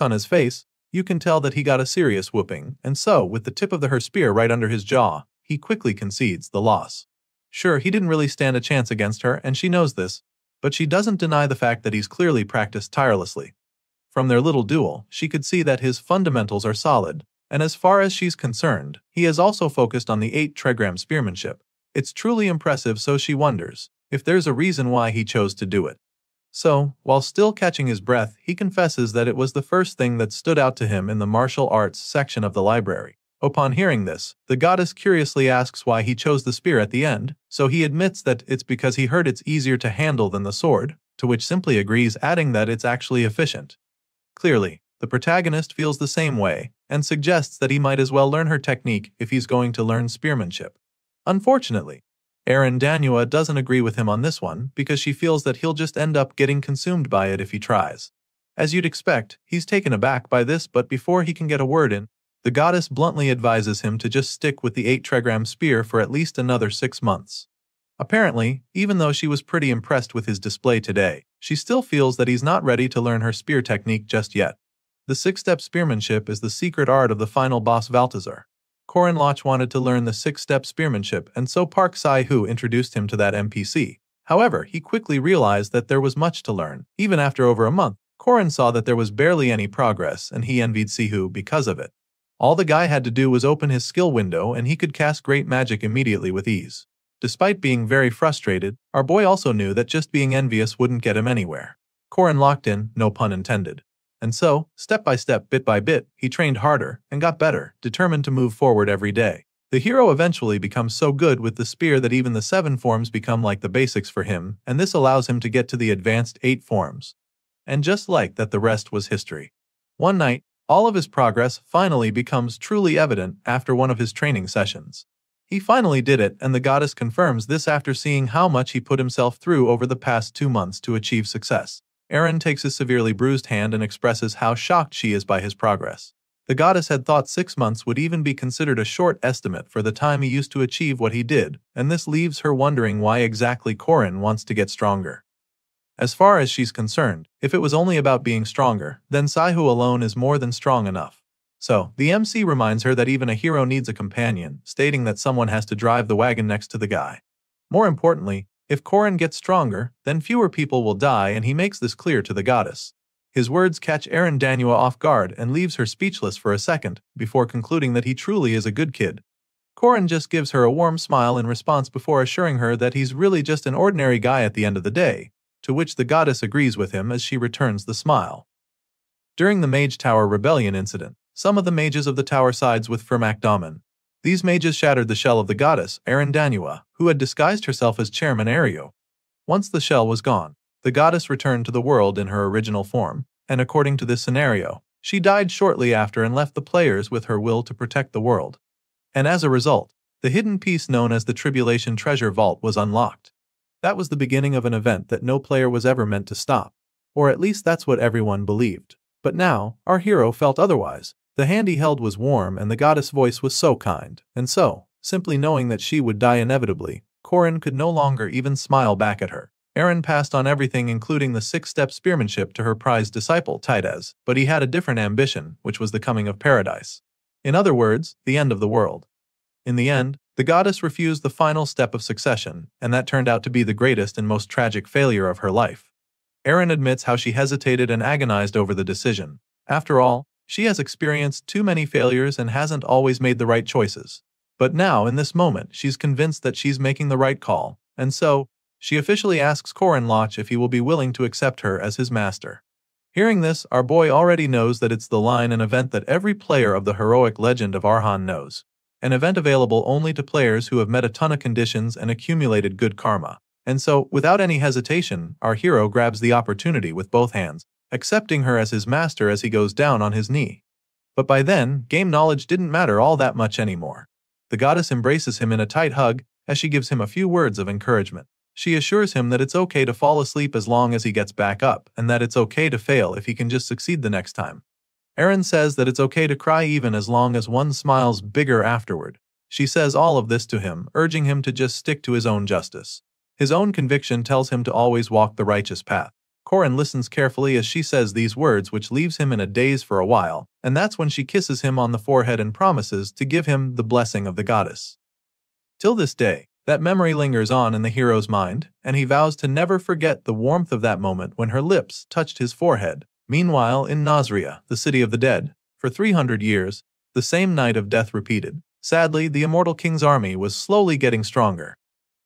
on his face, you can tell that he got a serious whooping, and so, with the tip of her spear right under his jaw, he quickly concedes the loss. Sure, he didn't really stand a chance against her, and she knows this, but she doesn't deny the fact that he's clearly practiced tirelessly. From their little duel, she could see that his fundamentals are solid, and as far as she's concerned, he has also focused on the 8-trigram spearmanship. It's truly impressive, so she wonders if there's a reason why he chose to do it. So, while still catching his breath, he confesses that it was the first thing that stood out to him in the martial arts section of the library. Upon hearing this, the goddess curiously asks why he chose the spear at the end, so he admits that it's because he heard it's easier to handle than the sword, to which simply agrees, adding that it's actually efficient. Clearly, the protagonist feels the same way, and suggests that he might as well learn her technique if he's going to learn spearmanship. Unfortunately, Erin Danua doesn't agree with him on this one because she feels that he'll just end up getting consumed by it if he tries. As you'd expect, he's taken aback by this, but before he can get a word in, the goddess bluntly advises him to just stick with the 8-trigram spear for at least another 6 months. Apparently, even though she was pretty impressed with his display today, she still feels that he's not ready to learn her spear technique just yet. The 6-step spearmanship is the secret art of the final boss Baltazar. Corin Locke wanted to learn the 6-step spearmanship, and so Park Sai-Hu introduced him to that NPC. However, he quickly realized that there was much to learn. Even after over a month, Corin saw that there was barely any progress, and he envied Sihu because of it. All the guy had to do was open his skill window and he could cast great magic immediately with ease. Despite being very frustrated, our boy also knew that just being envious wouldn't get him anywhere. Corin locked in, no pun intended. And so, step by step, bit by bit, he trained harder and got better, determined to move forward every day. The hero eventually becomes so good with the spear that even the 7 forms become like the basics for him, and this allows him to get to the advanced 8 forms. And just like that, the rest was history. One night, all of his progress finally becomes truly evident after one of his training sessions. He finally did it, and the goddess confirms this after seeing how much he put himself through over the past 2 months to achieve success. Erin takes his severely bruised hand and expresses how shocked she is by his progress. The goddess had thought 6 months would even be considered a short estimate for the time he used to achieve what he did, and this leaves her wondering why exactly Corin wants to get stronger. As far as she's concerned, if it was only about being stronger, then Saihu alone is more than strong enough. So, the MC reminds her that even a hero needs a companion, stating that someone has to drive the wagon next to the guy. More importantly, if Corin gets stronger, then fewer people will die, and he makes this clear to the goddess. His words catch Danua off guard and leaves her speechless for a second, before concluding that he truly is a good kid. Corin just gives her a warm smile in response before assuring her that he's really just an ordinary guy at the end of the day, to which the goddess agrees with him as she returns the smile. During the Mage Tower Rebellion incident, some of the mages of the tower sides with Firmak Daman. These mages shattered the shell of the goddess, Danua, who had disguised herself as Chairman Ario. Once the shell was gone, the goddess returned to the world in her original form, and according to this scenario, she died shortly after and left the players with her will to protect the world. And as a result, the hidden piece known as the Tribulation Treasure Vault was unlocked. That was the beginning of an event that no player was ever meant to stop. Or at least that's what everyone believed. But now, our hero felt otherwise. The hand he held was warm and the goddess' voice was so kind, and so, simply knowing that she would die inevitably, Corin could no longer even smile back at her. Eren passed on everything including the 6-step spearmanship to her prized disciple Tidez, but he had a different ambition, which was the coming of paradise. In other words, the end of the world. In the end, the goddess refused the final step of succession, and that turned out to be the greatest and most tragic failure of her life. Eren admits how she hesitated and agonized over the decision. After all, she has experienced too many failures and hasn't always made the right choices. But now, in this moment, she's convinced that she's making the right call, and so, she officially asks Corin Loch if he will be willing to accept her as his master. Hearing this, our boy already knows that it's the line and event that every player of the heroic legend of Arhan knows. An event available only to players who have met a ton of conditions and accumulated good karma. And so, without any hesitation, our hero grabs the opportunity with both hands, accepting her as his master as he goes down on his knee. But by then, game knowledge didn't matter all that much anymore. The goddess embraces him in a tight hug as she gives him a few words of encouragement. She assures him that it's okay to fall asleep as long as he gets back up, and that it's okay to fail if he can just succeed the next time. Eren says that it's okay to cry even as long as one smiles bigger afterward. She says all of this to him, urging him to just stick to his own justice. His own conviction tells him to always walk the righteous path. Corin listens carefully as she says these words, which leaves him in a daze for a while, and that's when she kisses him on the forehead and promises to give him the blessing of the goddess. Till this day, that memory lingers on in the hero's mind, and he vows to never forget the warmth of that moment when her lips touched his forehead. Meanwhile, in Nasria, the city of the dead, for 300 years, the same night of death repeated. Sadly, the immortal king's army was slowly getting stronger.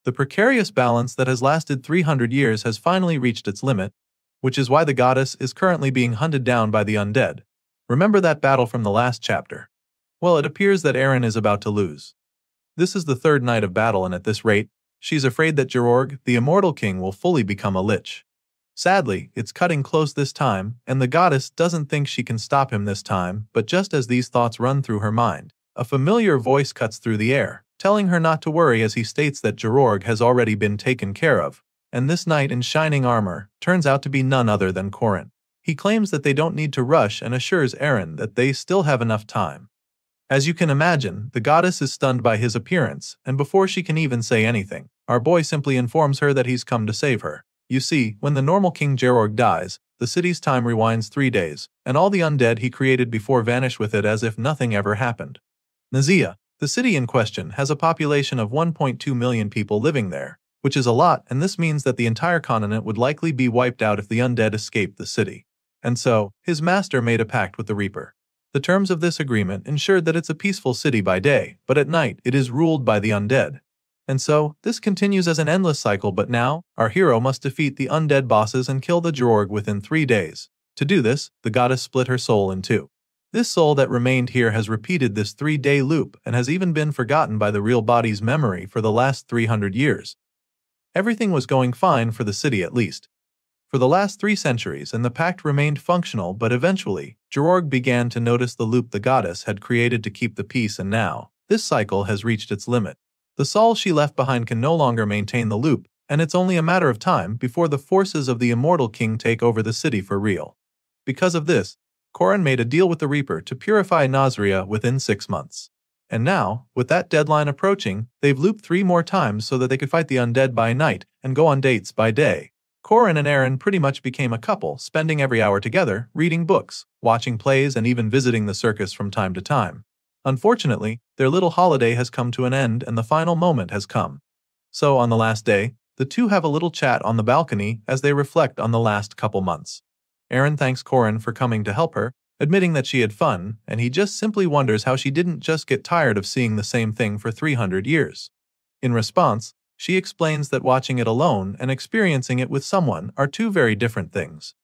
The precarious balance that has lasted 300 years has finally reached its limit, which is why the goddess is currently being hunted down by the undead. Remember that battle from the last chapter? Well, it appears that Eren is about to lose. This is the third night of battle, and at this rate, she's afraid that Jororg, the immortal king, will fully become a lich. Sadly, it's cutting close this time, and the goddess doesn't think she can stop him this time, but just as these thoughts run through her mind, a familiar voice cuts through the air, telling her not to worry as he states that Jororg has already been taken care of. And this knight in shining armor turns out to be none other than Corin. He claims that they don't need to rush and assures Eren that they still have enough time. As you can imagine, the goddess is stunned by his appearance, and before she can even say anything, our boy simply informs her that he's come to save her. You see, when the normal King Jororg dies, the city's time rewinds 3 days, and all the undead he created before vanish with it as if nothing ever happened. Nazia, the city in question, has a population of 1.2 million people living there, which is a lot, and this means that the entire continent would likely be wiped out if the undead escaped the city. And so, his master made a pact with the Reaper. The terms of this agreement ensured that it's a peaceful city by day, but at night it is ruled by the undead. And so, this continues as an endless cycle, but now, our hero must defeat the undead bosses and kill the Jororg within 3 days. To do this, the goddess split her soul in two. This soul that remained here has repeated this 3-day loop and has even been forgotten by the real body's memory for the last 300 years. Everything was going fine for the city at least. For the last 3 centuries, and the pact remained functional, but eventually, Jororg began to notice the loop the goddess had created to keep the peace, and now, this cycle has reached its limit. The soul she left behind can no longer maintain the loop, and it's only a matter of time before the forces of the immortal king take over the city for real. Because of this, Corin made a deal with the Reaper to purify Nasria within 6 months. And now, with that deadline approaching, they've looped 3 more times so that they could fight the undead by night and go on dates by day. Corin and Aaron pretty much became a couple, spending every hour together, reading books, watching plays, and even visiting the circus from time to time. Unfortunately, their little holiday has come to an end and the final moment has come. So on the last day, the two have a little chat on the balcony as they reflect on the last couple months. Aaron thanks Corin for coming to help her, admitting that she had fun, and he just simply wonders how she didn't just get tired of seeing the same thing for 300 years. In response, she explains that watching it alone and experiencing it with someone are two very different things.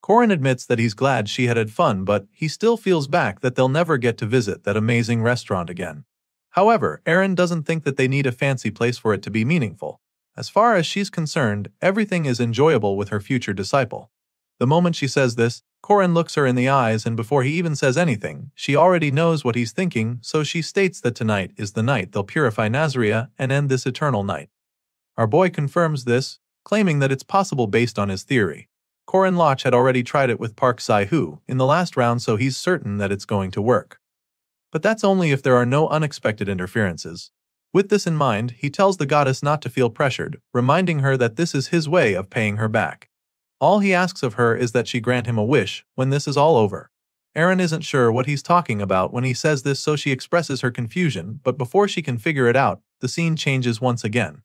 Corin admits that he's glad she had fun, but he still feels back that they'll never get to visit that amazing restaurant again. However, Aaron doesn't think that they need a fancy place for it to be meaningful. As far as she's concerned, everything is enjoyable with her future disciple. The moment she says this, Corin looks her in the eyes, and before he even says anything, she already knows what he's thinking, so she states that tonight is the night they'll purify Nazria and end this eternal night. Our boy confirms this, claiming that it's possible based on his theory. Corin Loch had already tried it with Park Sai-Hu in the last round, so he's certain that it's going to work. But that's only if there are no unexpected interferences. With this in mind, he tells the goddess not to feel pressured, reminding her that this is his way of paying her back. All he asks of her is that she grant him a wish when this is all over. Aaron isn't sure what he's talking about when he says this, so she expresses her confusion, but before she can figure it out, the scene changes once again.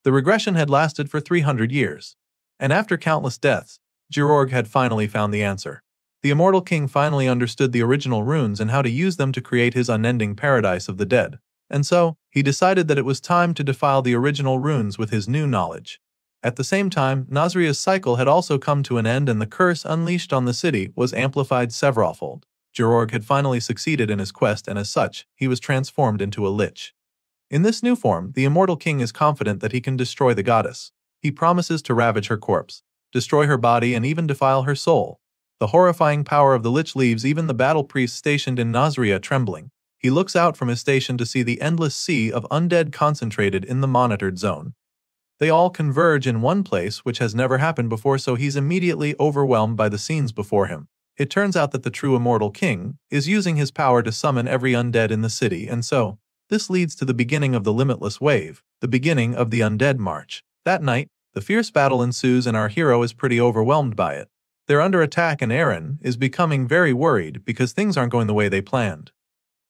The regression had lasted for 300 years. And after countless deaths, Georg had finally found the answer. The immortal king finally understood the original runes and how to use them to create his unending paradise of the dead. And so, he decided that it was time to defile the original runes with his new knowledge. At the same time, Nazria's cycle had also come to an end, and the curse unleashed on the city was amplified severalfold. Georg had finally succeeded in his quest, and as such, he was transformed into a lich. In this new form, the immortal king is confident that he can destroy the goddess. He promises to ravage her corpse, destroy her body, and even defile her soul. The horrifying power of the lich leaves even the battle priest stationed in Nazria trembling. He looks out from his station to see the endless sea of undead concentrated in the monitored zone. They all converge in one place, which has never happened before, so he's immediately overwhelmed by the scenes before him. It turns out that the true immortal king is using his power to summon every undead in the city, and so, this leads to the beginning of the limitless wave, the beginning of the undead march. That night, the fierce battle ensues and our hero is pretty overwhelmed by it. They're under attack and Aaron is becoming very worried because things aren't going the way they planned.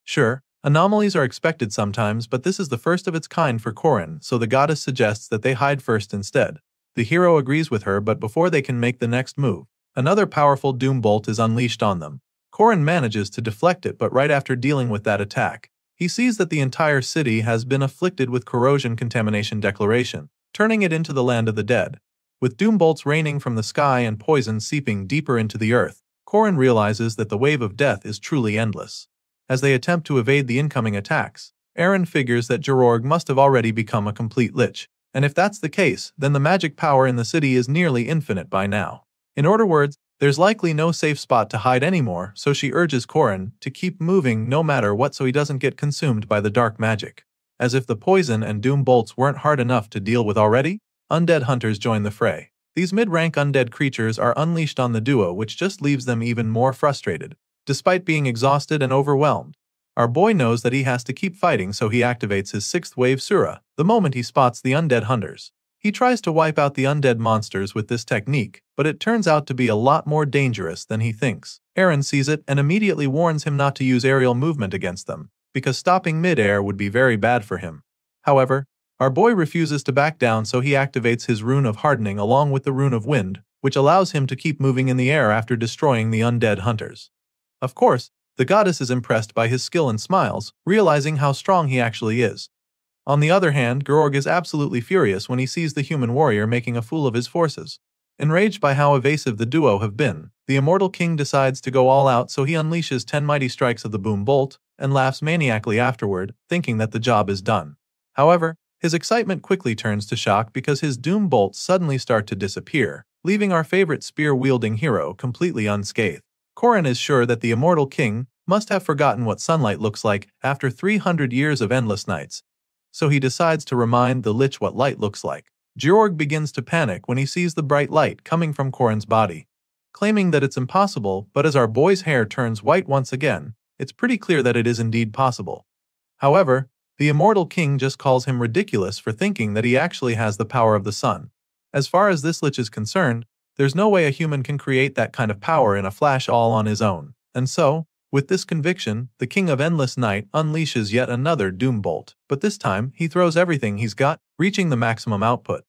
Sure, anomalies are expected sometimes, but this is the first of its kind for Corin, so the goddess suggests that they hide first instead. The hero agrees with her, but before they can make the next move, another powerful doom bolt is unleashed on them. Corin manages to deflect it, but right after dealing with that attack, he sees that the entire city has been afflicted with corrosion contamination declaration, turning it into the land of the dead. With doom bolts raining from the sky and poison seeping deeper into the earth, Corin realizes that the wave of death is truly endless. As they attempt to evade the incoming attacks, Aaron figures that Georg must have already become a complete lich, and if that's the case, then the magic power in the city is nearly infinite by now. In other words, there's likely no safe spot to hide anymore, so she urges Corin to keep moving no matter what so he doesn't get consumed by the dark magic. As if the poison and doom bolts weren't hard enough to deal with already, undead hunters join the fray. These mid-rank undead creatures are unleashed on the duo, which just leaves them even more frustrated. Despite being exhausted and overwhelmed, our boy knows that he has to keep fighting, so he activates his 6th wave Sura the moment he spots the undead hunters. He tries to wipe out the undead monsters with this technique, but it turns out to be a lot more dangerous than he thinks. Aaron sees it and immediately warns him not to use aerial movement against them, because stopping mid-air would be very bad for him. However, our boy refuses to back down, so he activates his rune of hardening along with the rune of wind, which allows him to keep moving in the air after destroying the undead hunters. Of course, the goddess is impressed by his skill and smiles, realizing how strong he actually is. On the other hand, Georg is absolutely furious when he sees the human warrior making a fool of his forces. Enraged by how evasive the duo have been, the immortal king decides to go all out, so he unleashes 10 mighty strikes of the boom bolt and laughs maniacally afterward, thinking that the job is done. However, his excitement quickly turns to shock because his doom bolts suddenly start to disappear, leaving our favorite spear-wielding hero completely unscathed. Corin is sure that the immortal king must have forgotten what sunlight looks like after 300 years of endless nights, so he decides to remind the lich what light looks like. Georg begins to panic when he sees the bright light coming from Corin's body, claiming that it's impossible, but as our boy's hair turns white once again, it's pretty clear that it is indeed possible. However, the immortal king just calls him ridiculous for thinking that he actually has the power of the sun. As far as this lich is concerned, there's no way a human can create that kind of power in a flash all on his own. And so, with this conviction, the King of Endless Night unleashes yet another doom bolt, but this time he throws everything he's got, reaching the maximum output.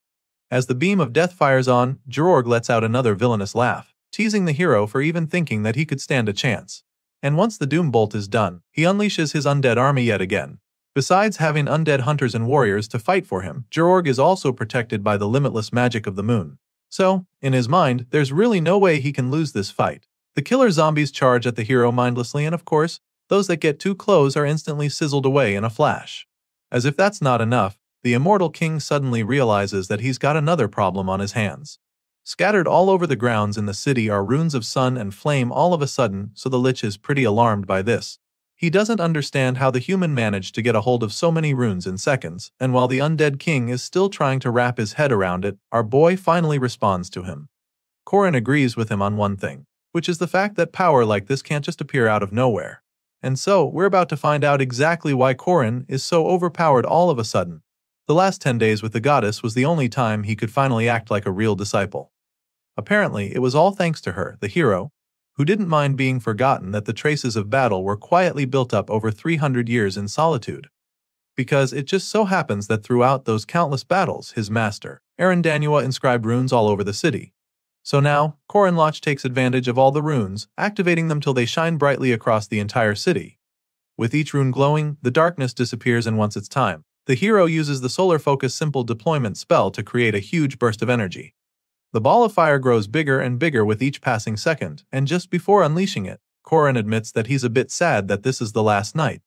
As the beam of death fires on, Jororg lets out another villainous laugh, teasing the hero for even thinking that he could stand a chance. And once the doom bolt is done, he unleashes his undead army yet again. Besides having undead hunters and warriors to fight for him, Jororg is also protected by the limitless magic of the moon. So, in his mind, there's really no way he can lose this fight. The killer zombies charge at the hero mindlessly, and of course, those that get too close are instantly sizzled away in a flash. As if that's not enough, the immortal king suddenly realizes that he's got another problem on his hands. Scattered all over the grounds in the city are runes of sun and flame all of a sudden, so the lich is pretty alarmed by this. He doesn't understand how the human managed to get a hold of so many runes in seconds, and while the undead king is still trying to wrap his head around it, our boy finally responds to him. Corin agrees with him on one thing, which is the fact that power like this can't just appear out of nowhere. And so, we're about to find out exactly why Corin is so overpowered all of a sudden. The last 10 days with the goddess was the only time he could finally act like a real disciple. Apparently, it was all thanks to her, the hero, who didn't mind being forgotten that the traces of battle were quietly built up over 300 years in solitude. Because it just so happens that throughout those countless battles, his master, Manhwa, inscribed runes all over the city. So now, Corin takes advantage of all the runes, activating them till they shine brightly across the entire city. With each rune glowing, the darkness disappears, and once it's time, the hero uses the solar focus simple deployment spell to create a huge burst of energy. The ball of fire grows bigger and bigger with each passing second, and just before unleashing it, Corin admits that he's a bit sad that this is the last night.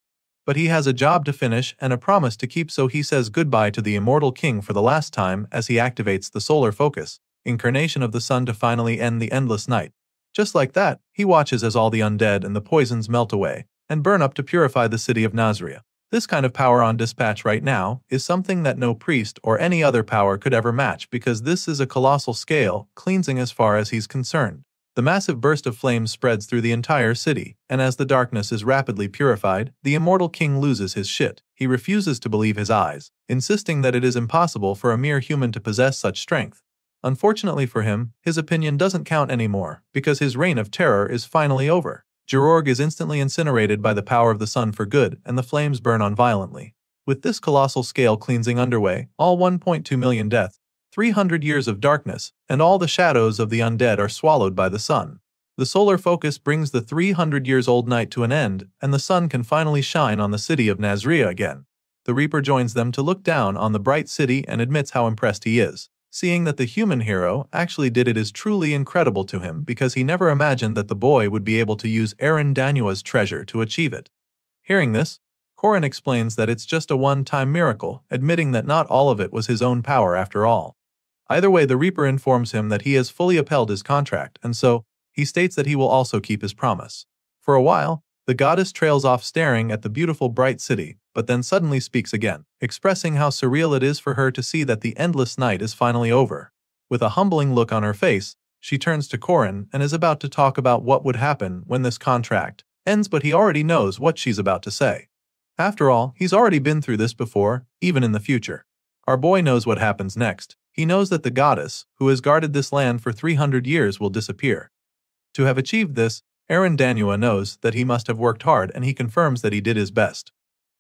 But he has a job to finish and a promise to keep, so he says goodbye to the immortal king for the last time as he activates the solar focus, incarnation of the sun, to finally end the endless night. Just like that, he watches as all the undead and the poisons melt away and burn up to purify the city of Nazria. This kind of power on dispatch right now is something that no priest or any other power could ever match, because this is a colossal scale cleansing as far as he's concerned. The massive burst of flames spreads through the entire city, and as the darkness is rapidly purified, the immortal king loses his shit. He refuses to believe his eyes, insisting that it is impossible for a mere human to possess such strength. Unfortunately for him, his opinion doesn't count anymore, because his reign of terror is finally over. Jororg is instantly incinerated by the power of the sun for good, and the flames burn on violently. With this colossal scale cleansing underway, all 1.2 million deaths, 300 years of darkness, and all the shadows of the undead are swallowed by the sun. The solar focus brings the 300 years old night to an end, and the sun can finally shine on the city of Nazria again. The Reaper joins them to look down on the bright city and admits how impressed he is. Seeing that the human hero actually did it is truly incredible to him, because he never imagined that the boy would be able to use Manhwa's treasure to achieve it. Hearing this, Corin explains that it's just a one-time miracle, admitting that not all of it was his own power after all. Either way, the Reaper informs him that he has fully upheld his contract, and so, he states that he will also keep his promise. For a while, the goddess trails off staring at the beautiful bright city, but then suddenly speaks again, expressing how surreal it is for her to see that the endless night is finally over. With a humbling look on her face, she turns to Corin and is about to talk about what would happen when this contract ends, but he already knows what she's about to say. After all, he's already been through this before, even in the future. Our boy knows what happens next. He knows that the goddess, who has guarded this land for 300 years, will disappear. To have achieved this, Manhwa knows that he must have worked hard, and he confirms that he did his best.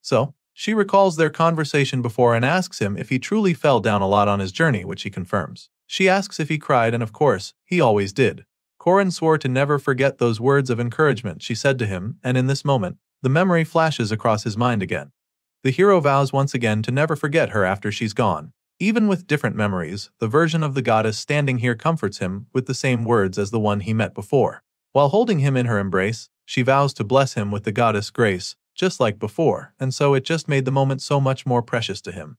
So, she recalls their conversation before and asks him if he truly fell down a lot on his journey, which he confirms. She asks if he cried, and of course, he always did. Corin swore to never forget those words of encouragement she said to him, and in this moment, the memory flashes across his mind again. The hero vows once again to never forget her after she's gone. Even with different memories, the version of the goddess standing here comforts him with the same words as the one he met before. While holding him in her embrace, she vows to bless him with the goddess' grace, just like before, and so it just made the moment so much more precious to him.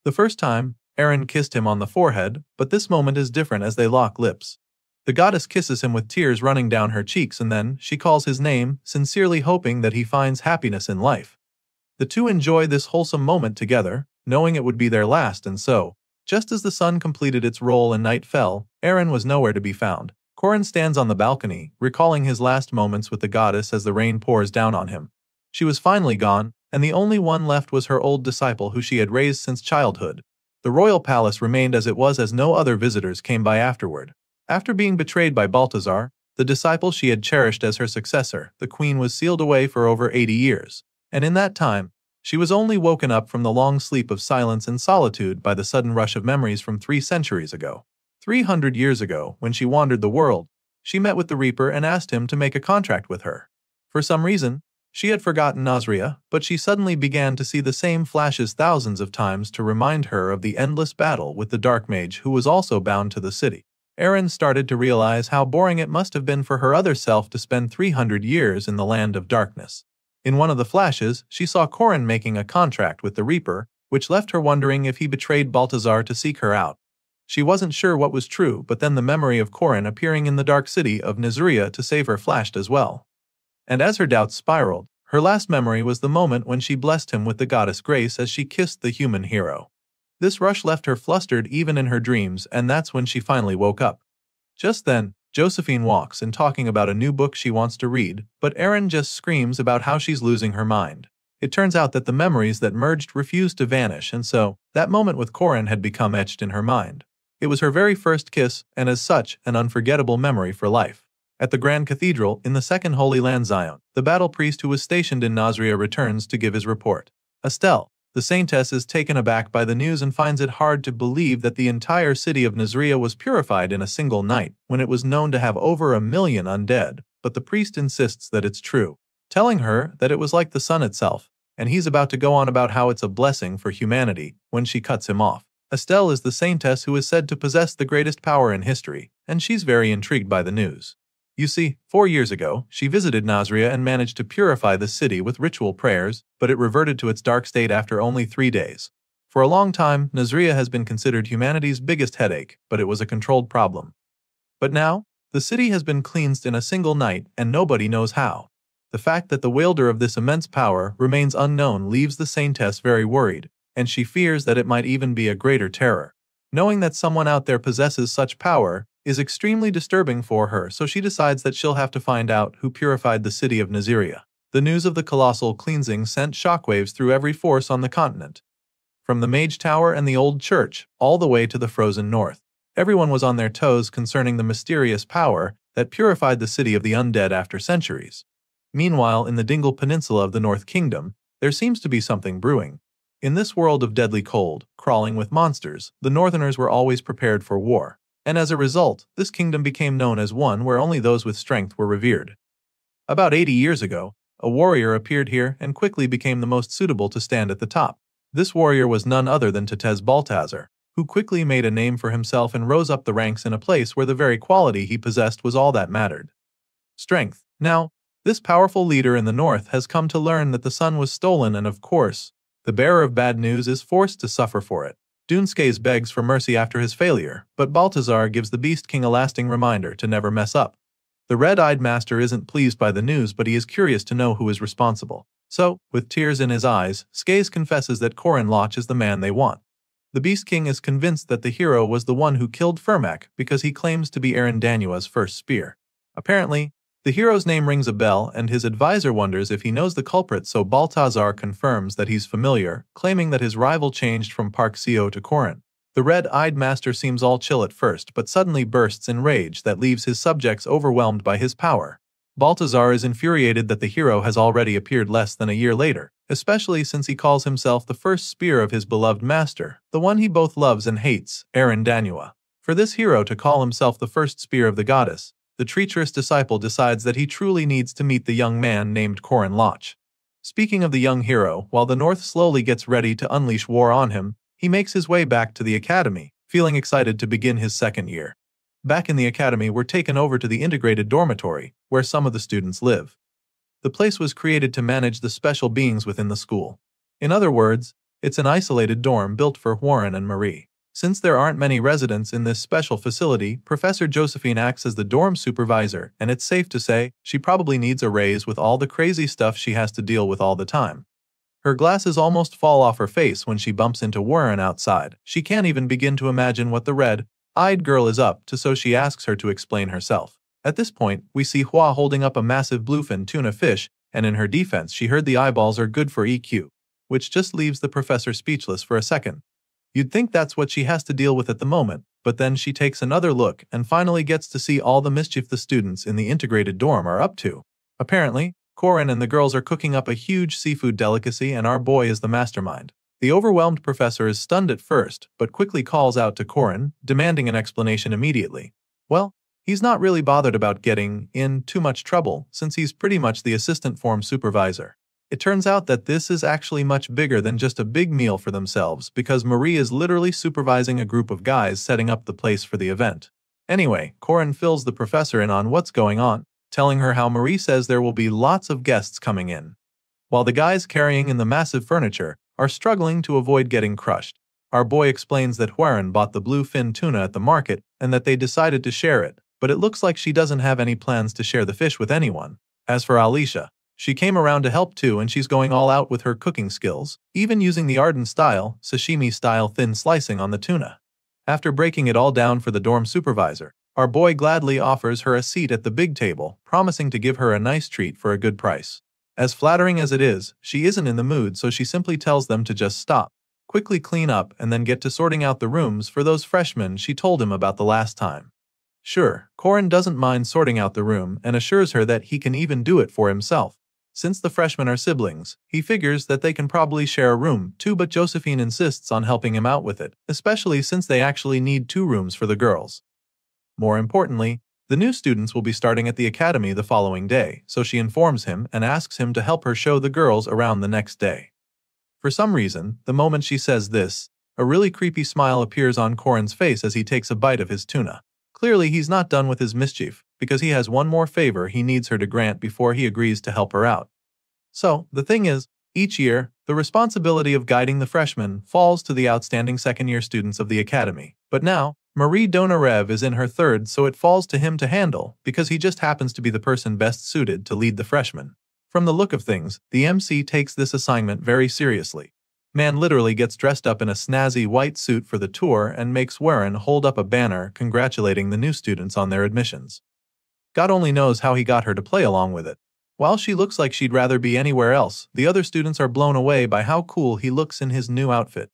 The first time, Aaron kissed him on the forehead, but this moment is different as they lock lips. The goddess kisses him with tears running down her cheeks, and then she calls his name, sincerely hoping that he finds happiness in life. The two enjoy this wholesome moment together, knowing it would be their last, and so, just as the sun completed its role and night fell, Aaron was nowhere to be found. Corin stands on the balcony, recalling his last moments with the goddess as the rain pours down on him. She was finally gone, and the only one left was her old disciple who she had raised since childhood. The royal palace remained as it was as no other visitors came by afterward. After being betrayed by Balthazar, the disciple she had cherished as her successor, the queen was sealed away for over 80 years. And in that time, she was only woken up from the long sleep of silence and solitude by the sudden rush of memories from 3 centuries ago. 300 years ago, when she wandered the world, she met with the Reaper and asked him to make a contract with her. For some reason, she had forgotten Nasria, but she suddenly began to see the same flashes thousands of times to remind her of the endless battle with the Dark Mage who was also bound to the city. Erin started to realize how boring it must have been for her other self to spend 300 years in the land of darkness. In one of the flashes, she saw Corin making a contract with the Reaper, which left her wondering if he betrayed Balthazar to seek her out. She wasn't sure what was true, but then the memory of Corin appearing in the dark city of Nasria to save her flashed as well. And as her doubts spiraled, her last memory was the moment when she blessed him with the goddess Grace as she kissed the human hero. This rush left her flustered even in her dreams, and that's when she finally woke up. Just then, Josephine walks in talking about a new book she wants to read, but Erin just screams about how she's losing her mind. It turns out that the memories that merged refused to vanish, and so, that moment with Corin had become etched in her mind. It was her very first kiss, and as such, an unforgettable memory for life. At the Grand Cathedral, in the Second Holy Land Zion, the battle priest who was stationed in Nasria returns to give his report. Estelle, the saintess, is taken aback by the news and finds it hard to believe that the entire city of Nasria was purified in a single night, when it was known to have over 1 million undead, but the priest insists that it's true, telling her that it was like the sun itself, and he's about to go on about how it's a blessing for humanity when she cuts him off. Estelle is the saintess who is said to possess the greatest power in history, and she's very intrigued by the news. You see, 4 years ago, she visited Nasria and managed to purify the city with ritual prayers, but it reverted to its dark state after only 3 days. For a long time, Nasria has been considered humanity's biggest headache, but it was a controlled problem. But now, the city has been cleansed in a single night, and nobody knows how. The fact that the wielder of this immense power remains unknown leaves the saintess very worried, and she fears that it might even be a greater terror. Knowing that someone out there possesses such power is extremely disturbing for her, so she decides that she'll have to find out who purified the city of Nasria. The news of the colossal cleansing sent shockwaves through every force on the continent. From the Mage Tower and the Old Church, all the way to the frozen north. Everyone was on their toes concerning the mysterious power that purified the city of the undead after centuries. Meanwhile, in the Dingle Peninsula of the North Kingdom, there seems to be something brewing. In this world of deadly cold, crawling with monsters, the Northerners were always prepared for war. And as a result, this kingdom became known as one where only those with strength were revered. About 80 years ago, a warrior appeared here and quickly became the most suitable to stand at the top. This warrior was none other than Tetez Balthazar, who quickly made a name for himself and rose up the ranks in a place where the very quality he possessed was all that mattered. Strength. Now, this powerful leader in the north has come to learn that the sun was stolen, and of course, the bearer of bad news is forced to suffer for it. Dunskes begs for mercy after his failure, but Balthazar gives the Beast King a lasting reminder to never mess up. The red-eyed master isn't pleased by the news, but he is curious to know who is responsible. So, with tears in his eyes, Skase confesses that Corin Loch is the man they want. The Beast King is convinced that the hero was the one who killed Fermac because he claims to be Aaron Danua's first spear. Apparently, the hero's name rings a bell, and his advisor wonders if he knows the culprit, so Balthazar confirms that he's familiar, claiming that his rival changed from Parksio to Corin. The red-eyed master seems all chill at first, but suddenly bursts in rage that leaves his subjects overwhelmed by his power. Balthazar is infuriated that the hero has already appeared less than a year later, especially since he calls himself the first spear of his beloved master, the one he both loves and hates, Aaron Danua. For this hero to call himself the first spear of the goddess, the treacherous disciple decides that he truly needs to meet the young man named Corin Loch. Speaking of the young hero, while the North slowly gets ready to unleash war on him, he makes his way back to the academy, feeling excited to begin his second year. Back in the academy, we're taken over to the integrated dormitory, where some of the students live. The place was created to manage the special beings within the school. In other words, it's an isolated dorm built for Warren and Marie. Since there aren't many residents in this special facility, Professor Josephine acts as the dorm supervisor, and it's safe to say she probably needs a raise with all the crazy stuff she has to deal with all the time. Her glasses almost fall off her face when she bumps into Warren outside. She can't even begin to imagine what the red-eyed girl is up to, so she asks her to explain herself. At this point, we see Hua holding up a massive bluefin tuna fish, and in her defense she heard the eyeballs are good for EQ, which just leaves the professor speechless for a second. You'd think that's what she has to deal with at the moment, but then she takes another look and finally gets to see all the mischief the students in the integrated dorm are up to. Apparently, Corin and the girls are cooking up a huge seafood delicacy and our boy is the mastermind. The overwhelmed professor is stunned at first, but quickly calls out to Corin, demanding an explanation immediately. Well, he's not really bothered about getting in too much trouble, since he's pretty much the assistant form supervisor. It turns out that this is actually much bigger than just a big meal for themselves, because Marie is literally supervising a group of guys setting up the place for the event. Anyway, Corin fills the professor in on what's going on, telling her how Marie says there will be lots of guests coming in, while the guys carrying in the massive furniture are struggling to avoid getting crushed. Our boy explains that Corin bought the bluefin tuna at the market and that they decided to share it, but it looks like she doesn't have any plans to share the fish with anyone. As for Alicia, she came around to help too and she's going all out with her cooking skills, even using the Arden-style, sashimi-style thin slicing on the tuna. After breaking it all down for the dorm supervisor, our boy gladly offers her a seat at the big table, promising to give her a nice treat for a good price. As flattering as it is, she isn't in the mood, so she simply tells them to just stop, quickly clean up and then get to sorting out the rooms for those freshmen she told him about the last time. Sure, Corin doesn't mind sorting out the room and assures her that he can even do it for himself. Since the freshmen are siblings, he figures that they can probably share a room too, but Josephine insists on helping him out with it, especially since they actually need 2 rooms for the girls. More importantly, the new students will be starting at the academy the following day, so she informs him and asks him to help her show the girls around the next day. For some reason, the moment she says this, a really creepy smile appears on Corin's face as he takes a bite of his tuna. Clearly, he's not done with his mischief, because he has one more favor he needs her to grant before he agrees to help her out. So, the thing is, each year, the responsibility of guiding the freshmen falls to the outstanding second-year students of the academy. But now, Marie Donarev is in her 3rd, so it falls to him to handle, because he just happens to be the person best suited to lead the freshmen. From the look of things, the MC takes this assignment very seriously. Man literally gets dressed up in a snazzy white suit for the tour and makes Warren hold up a banner congratulating the new students on their admissions. God only knows how he got her to play along with it. While she looks like she'd rather be anywhere else, the other students are blown away by how cool he looks in his new outfit.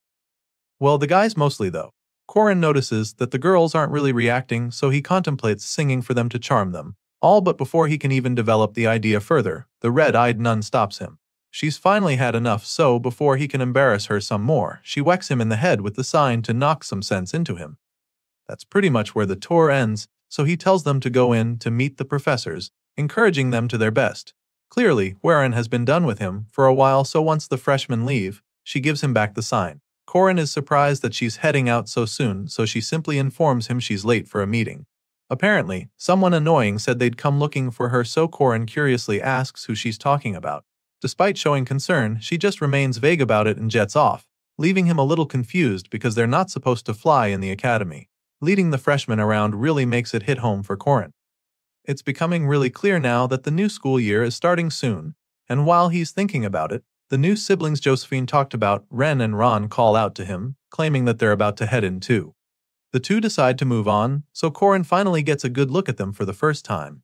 Well, the guys mostly though. Corin notices that the girls aren't really reacting, so he contemplates singing for them to charm them. All but before he can even develop the idea further, the red-eyed nun stops him. She's finally had enough, so before he can embarrass her some more, she whacks him in the head with the sign to knock some sense into him. That's pretty much where the tour ends, so he tells them to go in to meet the professors, encouraging them to their best. Clearly, Warren has been done with him for a while, so once the freshmen leave, she gives him back the sign. Corin is surprised that she's heading out so soon, so she simply informs him she's late for a meeting. Apparently, someone annoying said they'd come looking for her, so Corin curiously asks who she's talking about. Despite showing concern, she just remains vague about it and jets off, leaving him a little confused because they're not supposed to fly in the academy. Leading the freshmen around really makes it hit home for Corin. It's becoming really clear now that the new school year is starting soon, and while he's thinking about it, the new siblings Josephine talked about, Ren and Ron, call out to him, claiming that they're about to head in too. The two decide to move on, so Corin finally gets a good look at them for the first time.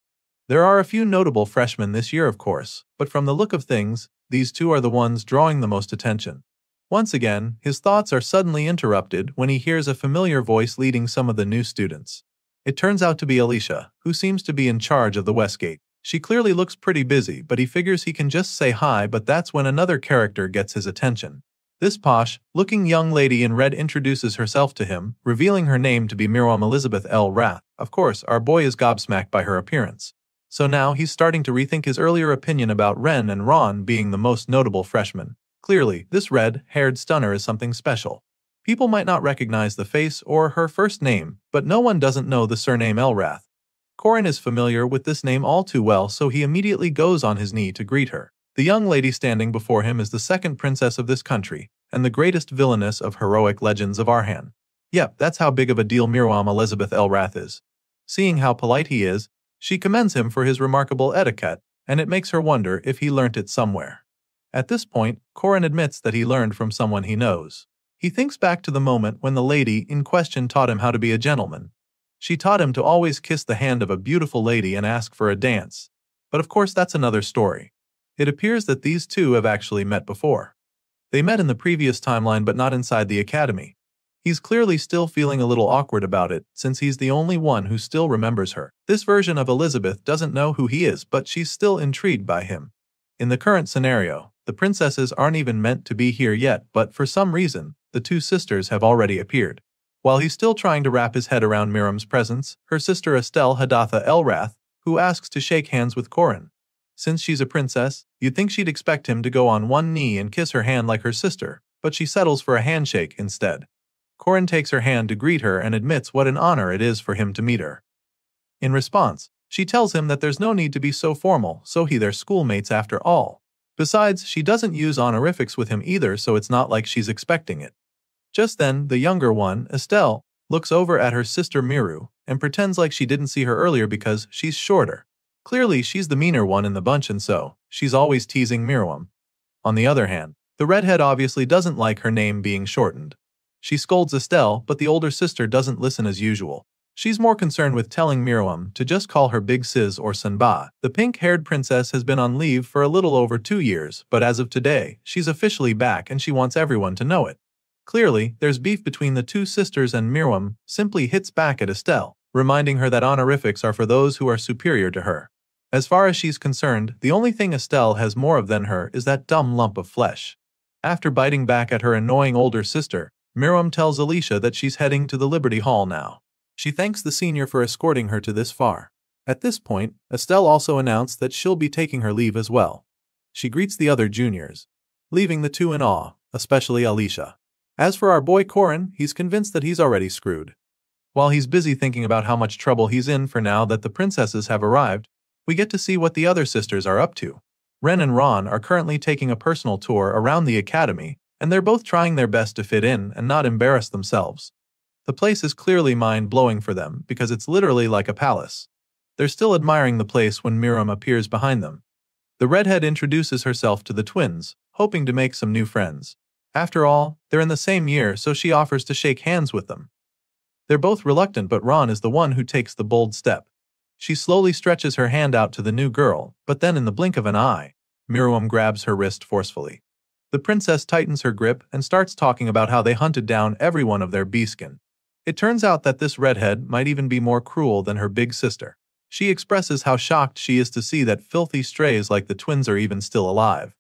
There are a few notable freshmen this year, of course, but from the look of things, these two are the ones drawing the most attention. Once again, his thoughts are suddenly interrupted when he hears a familiar voice leading some of the new students. It turns out to be Alicia, who seems to be in charge of the Westgate. She clearly looks pretty busy, but he figures he can just say hi, but that's when another character gets his attention. This posh-looking young lady in red introduces herself to him, revealing her name to be Miriam Elizabeth L. Rath. Of course, our boy is gobsmacked by her appearance. So now he's starting to rethink his earlier opinion about Ren and Ron being the most notable freshmen. Clearly, this red-haired stunner is something special. People might not recognize the face or her first name, but no one doesn't know the surname Elrath. Corin is familiar with this name all too well, so he immediately goes on his knee to greet her. The young lady standing before him is the second princess of this country, and the greatest villainess of heroic legends of Arhan. Yep, that's how big of a deal Miriam Elizabeth Elrath is. Seeing how polite he is, she commends him for his remarkable etiquette, and it makes her wonder if he learnt it somewhere. At this point, Corin admits that he learned from someone he knows. He thinks back to the moment when the lady in question taught him how to be a gentleman. She taught him to always kiss the hand of a beautiful lady and ask for a dance. But of course that's another story. It appears that these two have actually met before. They met in the previous timeline but not inside the academy. He's clearly still feeling a little awkward about it, since he's the only one who still remembers her. This version of Elizabeth doesn't know who he is, but she's still intrigued by him. In the current scenario, the princesses aren't even meant to be here yet, but for some reason, the two sisters have already appeared. While he's still trying to wrap his head around Miriam's presence, her sister Estelle Hadatha Elrath, who asks to shake hands with Corin. Since she's a princess, you'd think she'd expect him to go on one knee and kiss her hand like her sister, but she settles for a handshake instead. Corin takes her hand to greet her and admits what an honor it is for him to meet her. In response, she tells him that there's no need to be so formal, so they're schoolmates after all. Besides, she doesn't use honorifics with him either, so it's not like she's expecting it. Just then, the younger one, Estelle, looks over at her sister Miru and pretends like she didn't see her earlier because she's shorter. Clearly, she's the meaner one in the bunch, and so she's always teasing Miriam. On the other hand, the redhead obviously doesn't like her name being shortened. She scolds Estelle, but the older sister doesn't listen as usual. She's more concerned with telling Miriam to just call her Big Sis or Sanba. The pink-haired princess has been on leave for a little over 2 years, but as of today, she's officially back and she wants everyone to know it. Clearly, there's beef between the two sisters, and Miriam simply hits back at Estelle, reminding her that honorifics are for those who are superior to her. As far as she's concerned, the only thing Estelle has more of than her is that dumb lump of flesh. After biting back at her annoying older sister, Miriam tells Alicia that she's heading to the Liberty Hall now. She thanks the senior for escorting her to this far. At this point, Estelle also announced that she'll be taking her leave as well. She greets the other juniors, leaving the two in awe, especially Alicia. As for our boy Corin, he's convinced that he's already screwed. While he's busy thinking about how much trouble he's in for now that the princesses have arrived, we get to see what the other sisters are up to. Ren and Ron are currently taking a personal tour around the academy, and they're both trying their best to fit in and not embarrass themselves. The place is clearly mind-blowing for them because it's literally like a palace. They're still admiring the place when Miriam appears behind them. The redhead introduces herself to the twins, hoping to make some new friends. After all, they're in the same year, so she offers to shake hands with them. They're both reluctant, but Ron is the one who takes the bold step. She slowly stretches her hand out to the new girl, but then in the blink of an eye, Miriam grabs her wrist forcefully. The princess tightens her grip and starts talking about how they hunted down every one of their beaskin. It turns out that this redhead might even be more cruel than her big sister. She expresses how shocked she is to see that filthy strays like the twins are even still alive.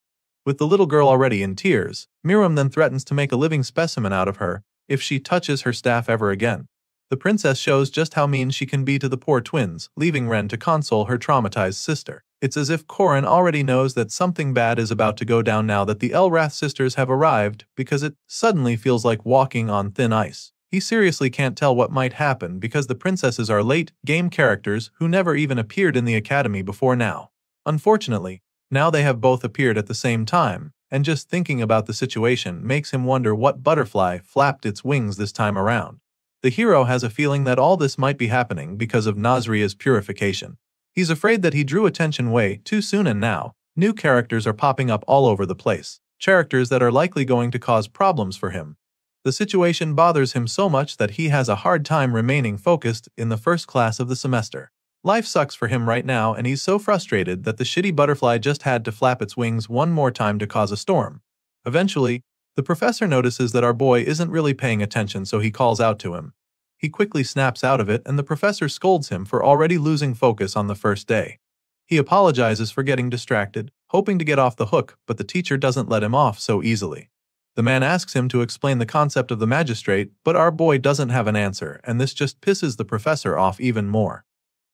With the little girl already in tears, Miriam then threatens to make a living specimen out of her if she touches her staff ever again. The princess shows just how mean she can be to the poor twins, leaving Ren to console her traumatized sister. It's as if Corin already knows that something bad is about to go down now that the Elrath sisters have arrived, because it suddenly feels like walking on thin ice. He seriously can't tell what might happen because the princesses are late-game characters who never even appeared in the academy before now. Unfortunately, now they have both appeared at the same time, and just thinking about the situation makes him wonder what butterfly flapped its wings this time around. The hero has a feeling that all this might be happening because of Nazria's purification. He's afraid that he drew attention way too soon, and now, new characters are popping up all over the place, characters that are likely going to cause problems for him. The situation bothers him so much that he has a hard time remaining focused in the first class of the semester. Life sucks for him right now, and he's so frustrated that the shitty butterfly just had to flap its wings one more time to cause a storm. Eventually, the professor notices that our boy isn't really paying attention, so he calls out to him. He quickly snaps out of it, and the professor scolds him for already losing focus on the first day. He apologizes for getting distracted, hoping to get off the hook, but the teacher doesn't let him off so easily. The man asks him to explain the concept of the magistrate, but our boy doesn't have an answer, and this just pisses the professor off even more.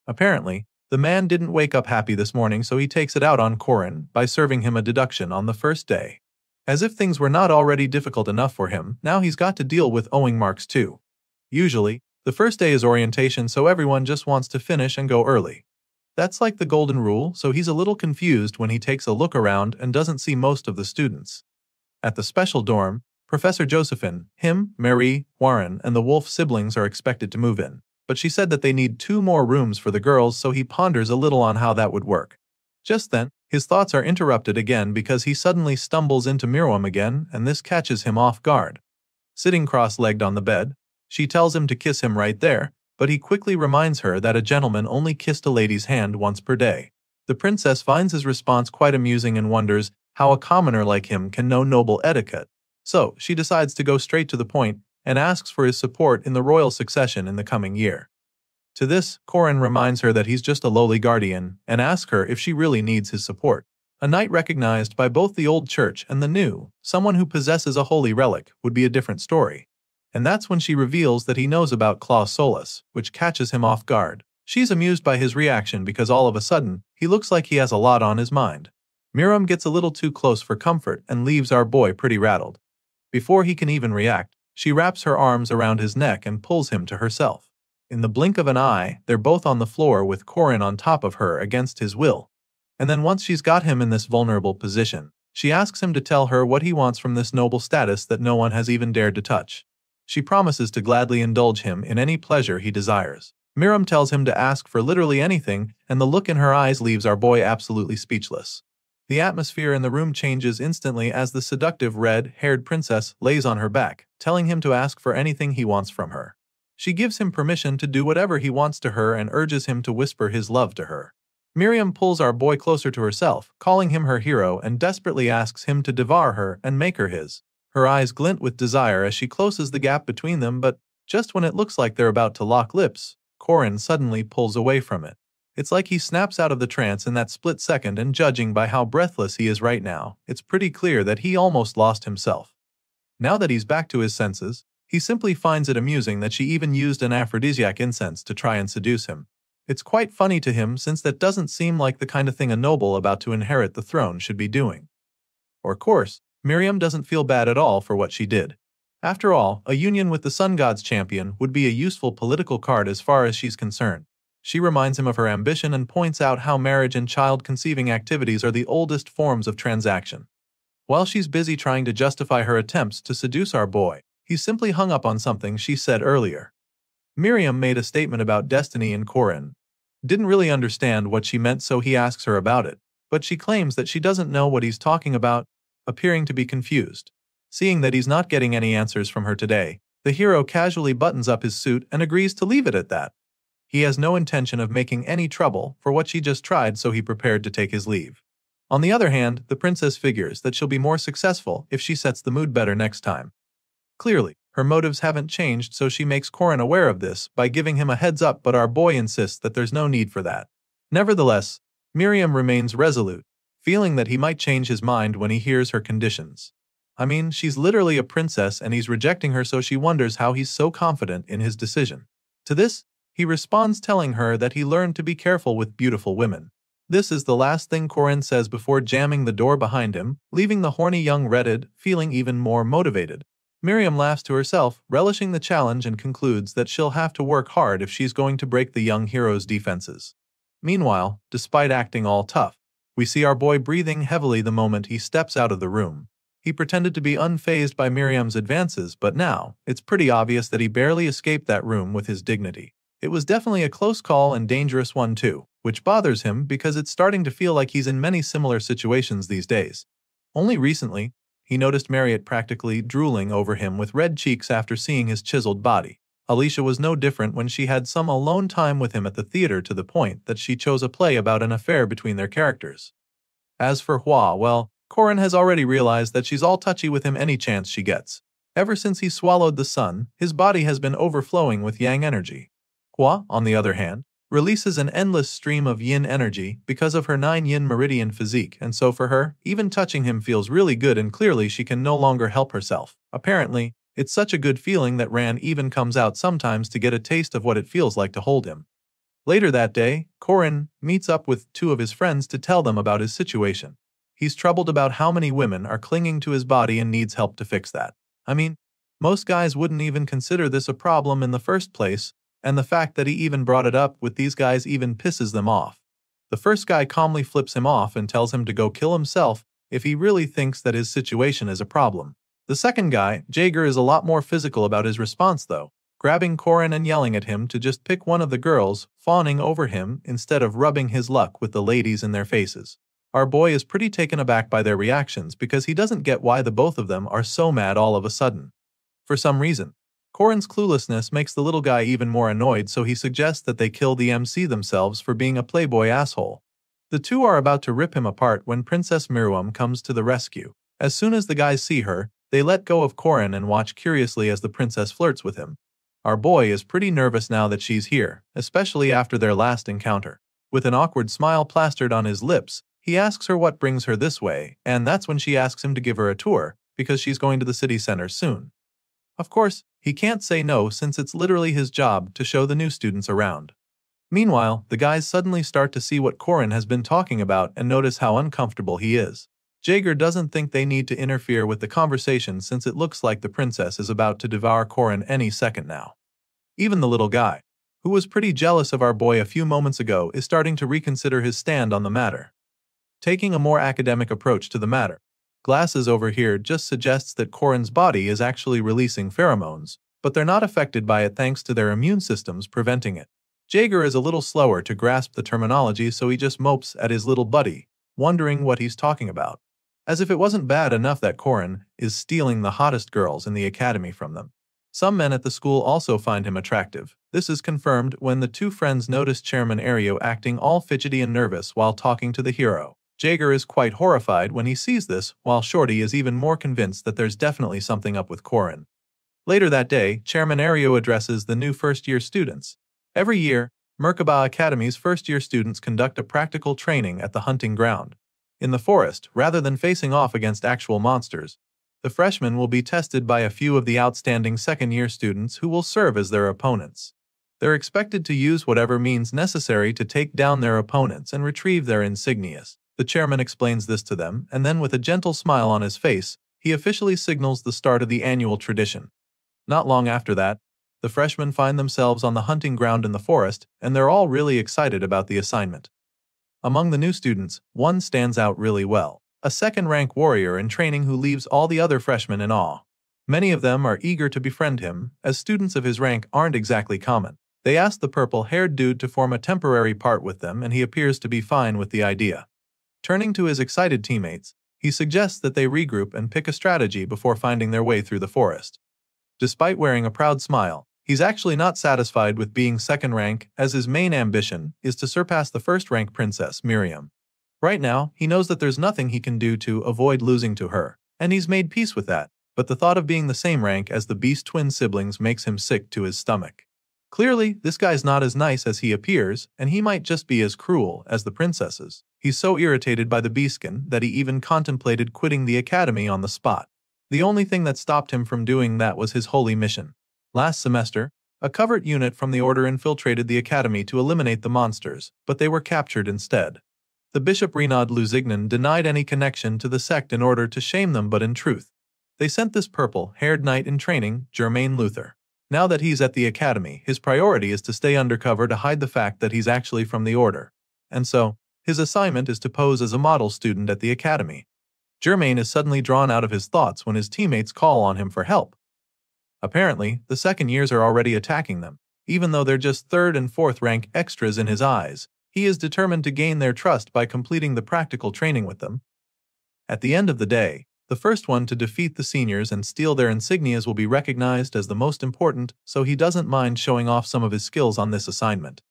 Apparently, the man didn't wake up happy this morning, so he takes it out on Corin by serving him a deduction on the first day. As if things were not already difficult enough for him, now he's got to deal with owing marks too. Usually, the first day is orientation, so everyone just wants to finish and go early. That's like the golden rule, so he's a little confused when he takes a look around and doesn't see most of the students. At the special dorm, Professor Josephine, him, Marie, Warren, and the Wolf siblings are expected to move in, but she said that they need 2 more rooms for the girls, so he ponders a little on how that would work. Just then, his thoughts are interrupted again because he suddenly stumbles into Miriam again, and this catches him off guard. Sitting cross-legged on the bed, she tells him to kiss him right there, but he quickly reminds her that a gentleman only kissed a lady's hand once per day. The princess finds his response quite amusing and wonders how a commoner like him can know noble etiquette. So, she decides to go straight to the point and asks for his support in the royal succession in the coming year. To this, Corin reminds her that he's just a lowly guardian and asks her if she really needs his support. A knight recognized by both the old church and the new, someone who possesses a holy relic, would be a different story. And that's when she reveals that he knows about Claw Solace, which catches him off guard. She's amused by his reaction because all of a sudden, he looks like he has a lot on his mind. Miriam gets a little too close for comfort and leaves our boy pretty rattled. Before he can even react, she wraps her arms around his neck and pulls him to herself. In the blink of an eye, they're both on the floor with Corin on top of her against his will. And then once she's got him in this vulnerable position, she asks him to tell her what he wants from this noble status that no one has even dared to touch. She promises to gladly indulge him in any pleasure he desires. Miriam tells him to ask for literally anything, and the look in her eyes leaves our boy absolutely speechless. The atmosphere in the room changes instantly as the seductive red-haired princess lays on her back, telling him to ask for anything he wants from her. She gives him permission to do whatever he wants to her and urges him to whisper his love to her. Miriam pulls our boy closer to herself, calling him her hero, and desperately asks him to devour her and make her his. Her eyes glint with desire as she closes the gap between them, but just when it looks like they're about to lock lips, Corin suddenly pulls away from it. It's like he snaps out of the trance in that split second, and judging by how breathless he is right now, it's pretty clear that he almost lost himself. Now that he's back to his senses, he simply finds it amusing that she even used an aphrodisiac incense to try and seduce him. It's quite funny to him since that doesn't seem like the kind of thing a noble about to inherit the throne should be doing. Of course, Miriam doesn't feel bad at all for what she did. After all, a union with the Sun God's champion would be a useful political card as far as she's concerned. She reminds him of her ambition and points out how marriage and child-conceiving activities are the oldest forms of transaction. While she's busy trying to justify her attempts to seduce our boy, he's simply hung up on something she said earlier. Miriam made a statement about destiny and Corin. Didn't really understand what she meant, so he asks her about it, but she claims that she doesn't know what he's talking about, appearing to be confused. Seeing that he's not getting any answers from her today, the hero casually buttons up his suit and agrees to leave it at that. He has no intention of making any trouble for what she just tried, so he prepared to take his leave. On the other hand, the princess figures that she'll be more successful if she sets the mood better next time. Clearly, her motives haven't changed, so she makes Corin aware of this by giving him a heads up, but our boy insists that there's no need for that. Nevertheless, Miriam remains resolute, feeling that he might change his mind when he hears her conditions. I mean, she's literally a princess and he's rejecting her, so she wonders how he's so confident in his decision. To this, he responds telling her that he learned to be careful with beautiful women. This is the last thing Corin says before jamming the door behind him, leaving the horny young redhead feeling even more motivated. Miriam laughs to herself, relishing the challenge, and concludes that she'll have to work hard if she's going to break the young hero's defenses. Meanwhile, despite acting all tough, we see our boy breathing heavily the moment he steps out of the room. He pretended to be unfazed by Miriam's advances, but now, it's pretty obvious that he barely escaped that room with his dignity. It was definitely a close call and dangerous one too, which bothers him because it's starting to feel like he's in many similar situations these days. Only recently, he noticed Marriott practically drooling over him with red cheeks after seeing his chiseled body. Alicia was no different when she had some alone time with him at the theater, to the point that she chose a play about an affair between their characters. As for Hua, well, Corin has already realized that she's all touchy with him any chance she gets. Ever since he swallowed the sun, his body has been overflowing with yang energy. Hua, on the other hand, releases an endless stream of yin energy because of her 9 yin meridian physique, and so for her, even touching him feels really good, and clearly she can no longer help herself. Apparently, it's such a good feeling that Ran even comes out sometimes to get a taste of what it feels like to hold him. Later that day, Corin meets up with 2 of his friends to tell them about his situation. He's troubled about how many women are clinging to his body and needs help to fix that. I mean, most guys wouldn't even consider this a problem in the first place, and the fact that he even brought it up with these guys even pisses them off. The first guy calmly flips him off and tells him to go kill himself if he really thinks that his situation is a problem. The second guy, Jaeger, is a lot more physical about his response though, grabbing Corin and yelling at him to just pick one of the girls, fawning over him instead of rubbing his luck with the ladies in their faces. Our boy is pretty taken aback by their reactions because he doesn't get why the both of them are so mad all of a sudden. For some reason, Corin's cluelessness makes the little guy even more annoyed, so he suggests that they kill the MC themselves for being a playboy asshole. The 2 are about to rip him apart when Princess Miriam comes to the rescue. As soon as the guys see her, They let go of Corin and watch curiously as the princess flirts with him. Our boy is pretty nervous now that she's here, especially after their last encounter. With an awkward smile plastered on his lips, he asks her what brings her this way, and that's when she asks him to give her a tour, because she's going to the city center soon. Of course, he can't say no since it's literally his job to show the new students around. Meanwhile, the guys suddenly start to see what Corin has been talking about and notice how uncomfortable he is. Jaeger doesn't think they need to interfere with the conversation since it looks like the princess is about to devour Corin any second now. Even the little guy, who was pretty jealous of our boy a few moments ago, is starting to reconsider his stand on the matter. Taking a more academic approach to the matter, Glasses over here just suggests that Corin's body is actually releasing pheromones, but they're not affected by it thanks to their immune systems preventing it. Jaeger is a little slower to grasp the terminology, so he just mopes at his little buddy, wondering what he's talking about. As if it wasn't bad enough that Corin is stealing the hottest girls in the academy from them. Some men at the school also find him attractive. This is confirmed when the two friends notice Chairman Ario acting all fidgety and nervous while talking to the hero. Jaeger is quite horrified when he sees this, while Shorty is even more convinced that there's definitely something up with Corin. Later that day, Chairman Ario addresses the new first-year students. Every year, Merkaba Academy's first-year students conduct a practical training at the hunting ground. In the forest, rather than facing off against actual monsters, the freshmen will be tested by a few of the outstanding second-year students who will serve as their opponents. They're expected to use whatever means necessary to take down their opponents and retrieve their insignias. The chairman explains this to them, and then with a gentle smile on his face, he officially signals the start of the annual tradition. Not long after that, the freshmen find themselves on the hunting ground in the forest, and they're all really excited about the assignment. Among the new students, one stands out really well. A second-rank warrior in training who leaves all the other freshmen in awe. Many of them are eager to befriend him, as students of his rank aren't exactly common. They ask the purple-haired dude to form a temporary part with them, and he appears to be fine with the idea. Turning to his excited teammates, he suggests that they regroup and pick a strategy before finding their way through the forest. Despite wearing a proud smile, he's actually not satisfied with being second rank, as his main ambition is to surpass the first-rank princess, Miriam. Right now, he knows that there's nothing he can do to avoid losing to her, and he's made peace with that, but the thought of being the same rank as the Beast twin siblings makes him sick to his stomach. Clearly, this guy's not as nice as he appears, and he might just be as cruel as the princesses. He's so irritated by the Beastkin that he even contemplated quitting the academy on the spot. The only thing that stopped him from doing that was his holy mission. Last semester, a covert unit from the Order infiltrated the academy to eliminate the monsters, but they were captured instead. The Bishop Renaud Lusignan denied any connection to the sect in order to shame them, but in truth, they sent this purple-haired knight in training, Jermaine Luther. Now that he's at the academy, his priority is to stay undercover to hide the fact that he's actually from the Order. And so, his assignment is to pose as a model student at the academy. Jermaine is suddenly drawn out of his thoughts when his teammates call on him for help. Apparently, the second years are already attacking them. Even though they're just third and fourth rank extras in his eyes, he is determined to gain their trust by completing the practical training with them. At the end of the day, the first one to defeat the seniors and steal their insignias will be recognized as the most important, so he doesn't mind showing off some of his skills on this assignment.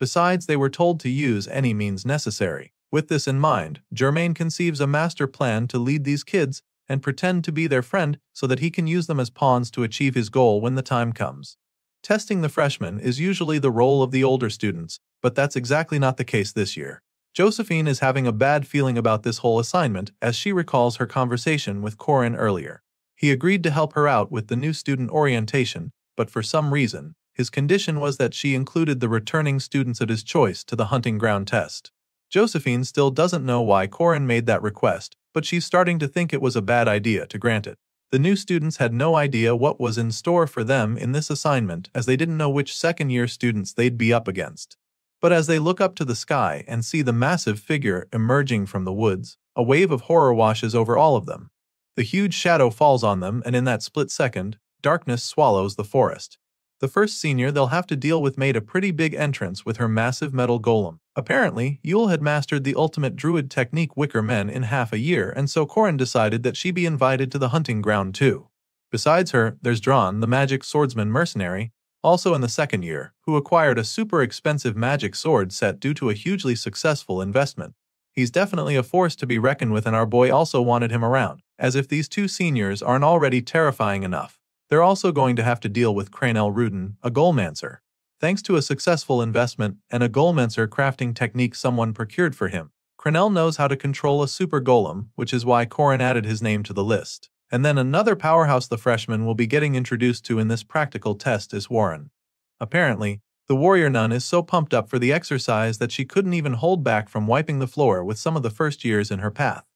Besides, they were told to use any means necessary. With this in mind, Jermaine conceives a master plan to lead these kids and pretend to be their friend so that he can use them as pawns to achieve his goal when the time comes. Testing the freshmen is usually the role of the older students, but that's exactly not the case this year. Josephine is having a bad feeling about this whole assignment as she recalls her conversation with Corin earlier. He agreed to help her out with the new student orientation, but for some reason, his condition was that she included the returning students of his choice to the hunting ground test. Josephine still doesn't know why Corin made that request, but she's starting to think it was a bad idea to grant it. The new students had no idea what was in store for them in this assignment, as they didn't know which second-year students they'd be up against. But as they look up to the sky and see the massive figure emerging from the woods, a wave of horror washes over all of them. The huge shadow falls on them, and in that split second, darkness swallows the forest. The first senior they'll have to deal with made a pretty big entrance with her massive metal golem. Apparently, Yule had mastered the ultimate druid technique Wicker Men in half a year, and so Corin decided that she be invited to the hunting ground too. Besides her, there's Drawn, the magic swordsman mercenary, also in the second year, who acquired a super expensive magic sword set due to a hugely successful investment. He's definitely a force to be reckoned with, and our boy also wanted him around. As if these two seniors aren't already terrifying enough, they're also going to have to deal with Cranel Rudin, a goalmancer. Thanks to a successful investment and a goalmancer crafting technique someone procured for him, Cranel knows how to control a super golem, which is why Corin added his name to the list. And then another powerhouse the freshman will be getting introduced to in this practical test is Warren. Apparently, the warrior nun is so pumped up for the exercise that she couldn't even hold back from wiping the floor with some of the first years in her path.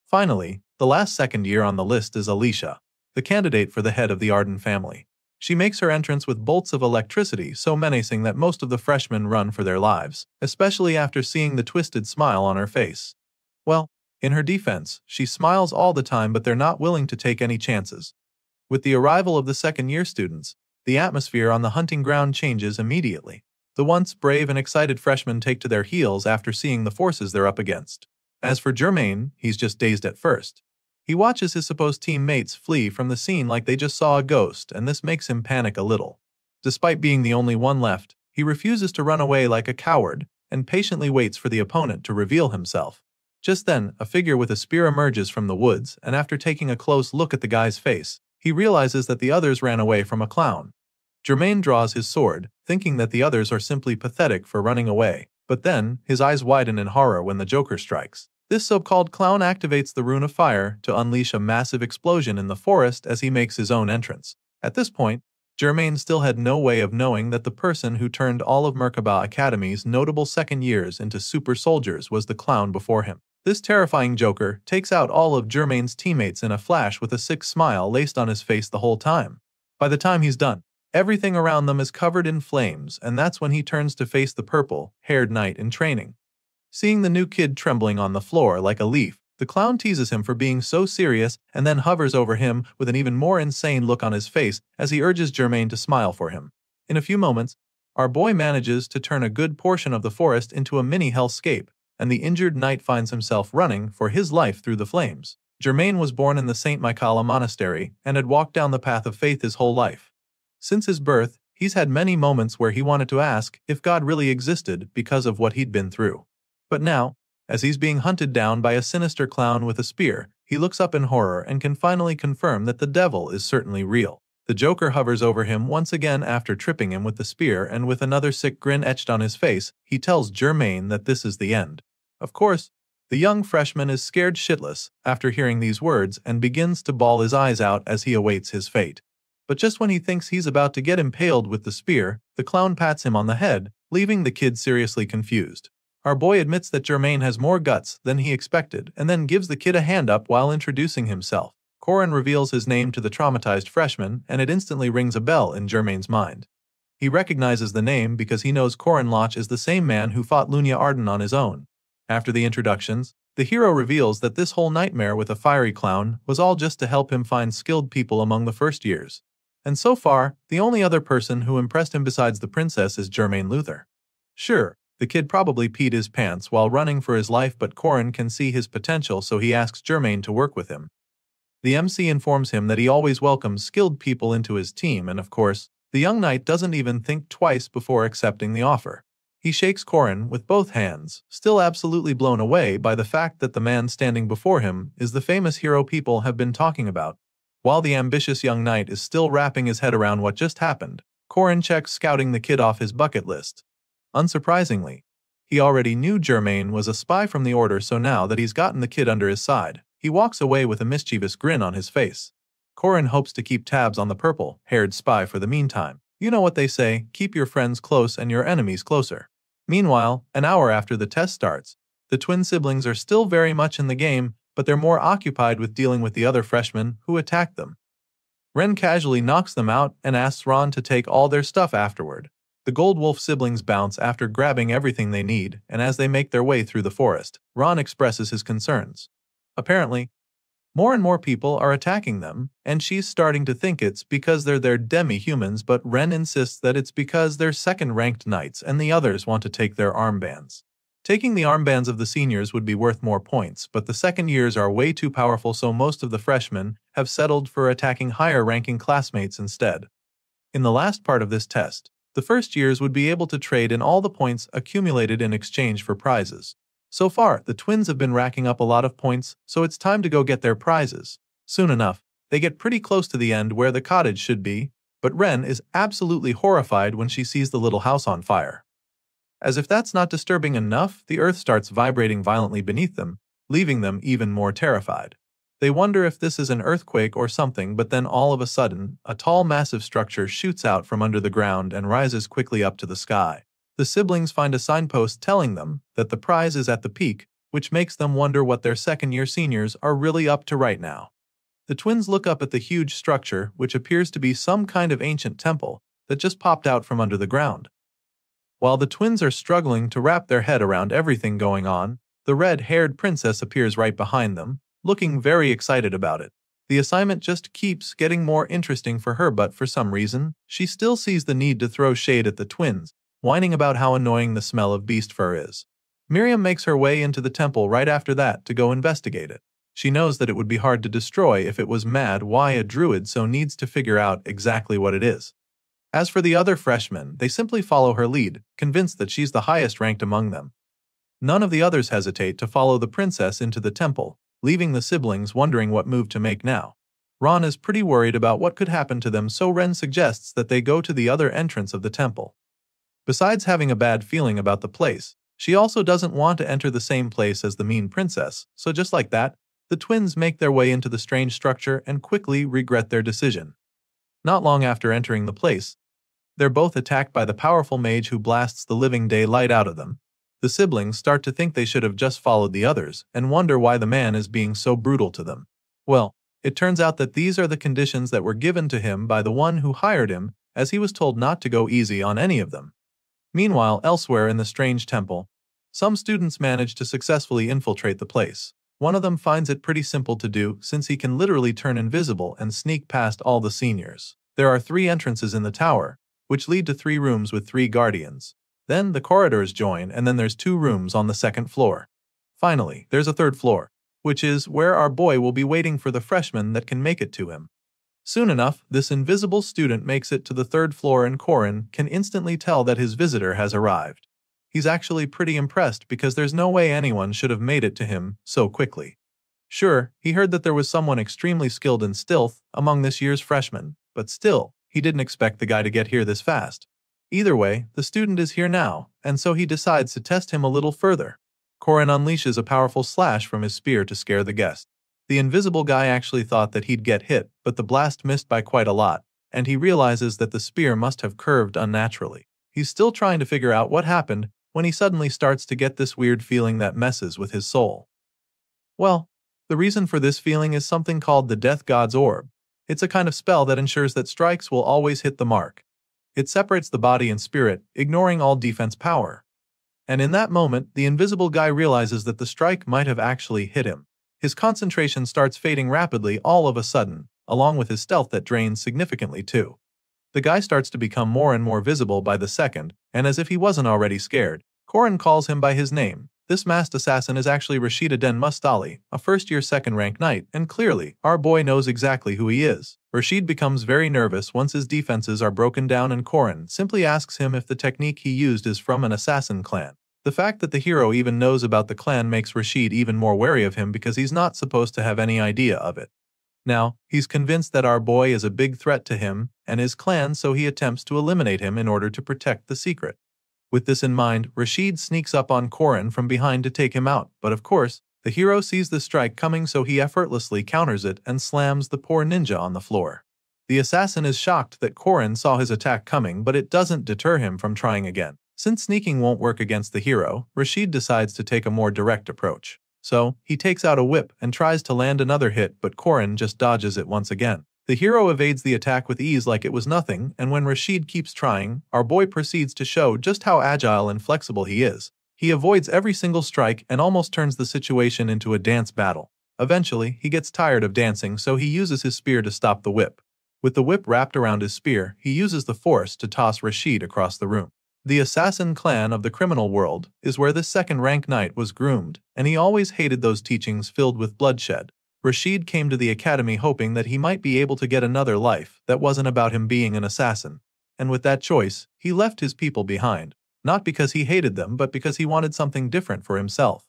Finally, the last second year on the list is Alicia, the candidate for the head of the Arden family. She makes her entrance with bolts of electricity so menacing that most of the freshmen run for their lives, especially after seeing the twisted smile on her face. Well, in her defense, she smiles all the time, but they're not willing to take any chances. With the arrival of the second-year students, the atmosphere on the hunting ground changes immediately. The once brave and excited freshmen take to their heels after seeing the forces they're up against. As for Germain, he's just dazed at first. He watches his supposed teammates flee from the scene like they just saw a ghost, and this makes him panic a little. Despite being the only one left, he refuses to run away like a coward and patiently waits for the opponent to reveal himself. Just then, a figure with a spear emerges from the woods, and after taking a close look at the guy's face, he realizes that the others ran away from a clown. Germain draws his sword, thinking that the others are simply pathetic for running away, but then, his eyes widen in horror when the Joker strikes. This so-called clown activates the Rune of Fire to unleash a massive explosion in the forest as he makes his own entrance. At this point, Germain still had no way of knowing that the person who turned all of Merkaba Academy's notable second years into super soldiers was the clown before him. This terrifying Joker takes out all of Germain's teammates in a flash with a sick smile laced on his face the whole time. By the time he's done, everything around them is covered in flames, and that's when he turns to face the purple-haired knight in training. Seeing the new kid trembling on the floor like a leaf, the clown teases him for being so serious and then hovers over him with an even more insane look on his face as he urges Germain to smile for him. In a few moments, our boy manages to turn a good portion of the forest into a mini hellscape, and the injured knight finds himself running for his life through the flames. Germain was born in the St. Michaela Monastery and had walked down the path of faith his whole life. Since his birth, he's had many moments where he wanted to ask if God really existed because of what he'd been through. But now, as he's being hunted down by a sinister clown with a spear, he looks up in horror and can finally confirm that the devil is certainly real. The Joker hovers over him once again after tripping him with the spear, and with another sick grin etched on his face, he tells Germain that this is the end. Of course, the young freshman is scared shitless after hearing these words and begins to bawl his eyes out as he awaits his fate. But just when he thinks he's about to get impaled with the spear, the clown pats him on the head, leaving the kid seriously confused. Our boy admits that Germain has more guts than he expected and then gives the kid a hand up while introducing himself. Corin reveals his name to the traumatized freshman, and it instantly rings a bell in Germain's mind. He recognizes the name because he knows Corin Loch is the same man who fought Lunia Arden on his own. After the introductions, the hero reveals that this whole nightmare with a fiery clown was all just to help him find skilled people among the first years. And so far, the only other person who impressed him besides the princess is Germain Luther. Sure, the kid probably peed his pants while running for his life, but Corin can see his potential, so he asks Germain to work with him. The MC informs him that he always welcomes skilled people into his team, and of course, the young knight doesn't even think twice before accepting the offer. He shakes Corin with both hands, still absolutely blown away by the fact that the man standing before him is the famous hero people have been talking about. While the ambitious young knight is still wrapping his head around what just happened, Corin checks scouting the kid off his bucket list. Unsurprisingly, he already knew Germain was a spy from the Order, so now that he's gotten the kid under his side, he walks away with a mischievous grin on his face. Corin hopes to keep tabs on the purple-haired spy for the meantime. You know what they say, keep your friends close and your enemies closer. Meanwhile, an hour after the test starts, the twin siblings are still very much in the game, but they're more occupied with dealing with the other freshmen who attacked them. Ren casually knocks them out and asks Ron to take all their stuff afterward. The Gold Wolf siblings bounce after grabbing everything they need, and as they make their way through the forest, Ron expresses his concerns. Apparently, more and more people are attacking them, and she's starting to think it's because they're their demi-humans, but Ren insists that it's because they're second-ranked knights and the others want to take their armbands. Taking the armbands of the seniors would be worth more points, but the second years are way too powerful, so most of the freshmen have settled for attacking higher-ranking classmates instead. In the last part of this test, the first years would be able to trade in all the points accumulated in exchange for prizes. So far, the twins have been racking up a lot of points, so it's time to go get their prizes. Soon enough, they get pretty close to the end where the cottage should be, but Ren is absolutely horrified when she sees the little house on fire. As if that's not disturbing enough, the earth starts vibrating violently beneath them, leaving them even more terrified. They wonder if this is an earthquake or something, but then all of a sudden, a tall massive structure shoots out from under the ground and rises quickly up to the sky. The siblings find a signpost telling them that the prize is at the peak, which makes them wonder what their second-year seniors are really up to right now. The twins look up at the huge structure, which appears to be some kind of ancient temple that just popped out from under the ground. While the twins are struggling to wrap their head around everything going on, the red-haired princess appears right behind them, looking very excited about it. The assignment just keeps getting more interesting for her, but for some reason, she still sees the need to throw shade at the twins, whining about how annoying the smell of beast fur is. Miriam makes her way into the temple right after that to go investigate it. She knows that it would be hard to destroy if it was mad why a druid, so needs to figure out exactly what it is. As for the other freshmen, they simply follow her lead, convinced that she's the highest ranked among them. None of the others hesitate to follow the princess into the temple, leaving the siblings wondering what move to make now. Ron is pretty worried about what could happen to them, so Ren suggests that they go to the other entrance of the temple. Besides having a bad feeling about the place, she also doesn't want to enter the same place as the mean princess, so just like that, the twins make their way into the strange structure and quickly regret their decision. Not long after entering the place, they're both attacked by the powerful mage who blasts the living daylight out of them. The siblings start to think they should have just followed the others and wonder why the man is being so brutal to them. Well, it turns out that these are the conditions that were given to him by the one who hired him, as he was told not to go easy on any of them. Meanwhile, elsewhere in the strange temple, some students manage to successfully infiltrate the place. One of them finds it pretty simple to do, since he can literally turn invisible and sneak past all the seniors. There are 3 entrances in the tower, which lead to 3 rooms with 3 guardians. Then the corridors join, and then there's 2 rooms on the 2nd floor. Finally, there's a 3rd floor, which is where our boy will be waiting for the freshmen that can make it to him. Soon enough, this invisible student makes it to the 3rd floor, and Corin can instantly tell that his visitor has arrived. He's actually pretty impressed because there's no way anyone should have made it to him so quickly. Sure, he heard that there was someone extremely skilled in stealth among this year's freshmen, but still, he didn't expect the guy to get here this fast. Either way, the student is here now, and so he decides to test him a little further. Corin unleashes a powerful slash from his spear to scare the guest. The invisible guy actually thought that he'd get hit, but the blast missed by quite a lot, and he realizes that the spear must have curved unnaturally. He's still trying to figure out what happened when he suddenly starts to get this weird feeling that messes with his soul. Well, the reason for this feeling is something called the Death God's Orb. It's a kind of spell that ensures that strikes will always hit the mark. It separates the body and spirit, ignoring all defense power. And in that moment, the invisible guy realizes that the strike might have actually hit him. His concentration starts fading rapidly all of a sudden, along with his stealth that drains significantly too. The guy starts to become more and more visible by the second, and as if he wasn't already scared, Corin calls him by his name. This masked assassin is actually Rashida Den Mustali, a first-year second-rank knight, and clearly, our boy knows exactly who he is. Rashid becomes very nervous once his defenses are broken down, and Corin simply asks him if the technique he used is from an assassin clan. The fact that the hero even knows about the clan makes Rashid even more wary of him because he's not supposed to have any idea of it. Now, he's convinced that our boy is a big threat to him and his clan, so he attempts to eliminate him in order to protect the secret. With this in mind, Rashid sneaks up on Corin from behind to take him out, but of course, the hero sees the strike coming, so he effortlessly counters it and slams the poor ninja on the floor. The assassin is shocked that Corin saw his attack coming, but it doesn't deter him from trying again. Since sneaking won't work against the hero, Rashid decides to take a more direct approach. So, he takes out a whip and tries to land another hit, but Corin just dodges it once again. The hero evades the attack with ease like it was nothing, and when Rashid keeps trying, our boy proceeds to show just how agile and flexible he is. He avoids every single strike and almost turns the situation into a dance battle. Eventually, he gets tired of dancing, so he uses his spear to stop the whip. With the whip wrapped around his spear, he uses the force to toss Rashid across the room. The assassin clan of the criminal world is where this second-rank knight was groomed, and he always hated those teachings filled with bloodshed. Rashid came to the academy hoping that he might be able to get another life that wasn't about him being an assassin. And with that choice, he left his people behind, not because he hated them but because he wanted something different for himself.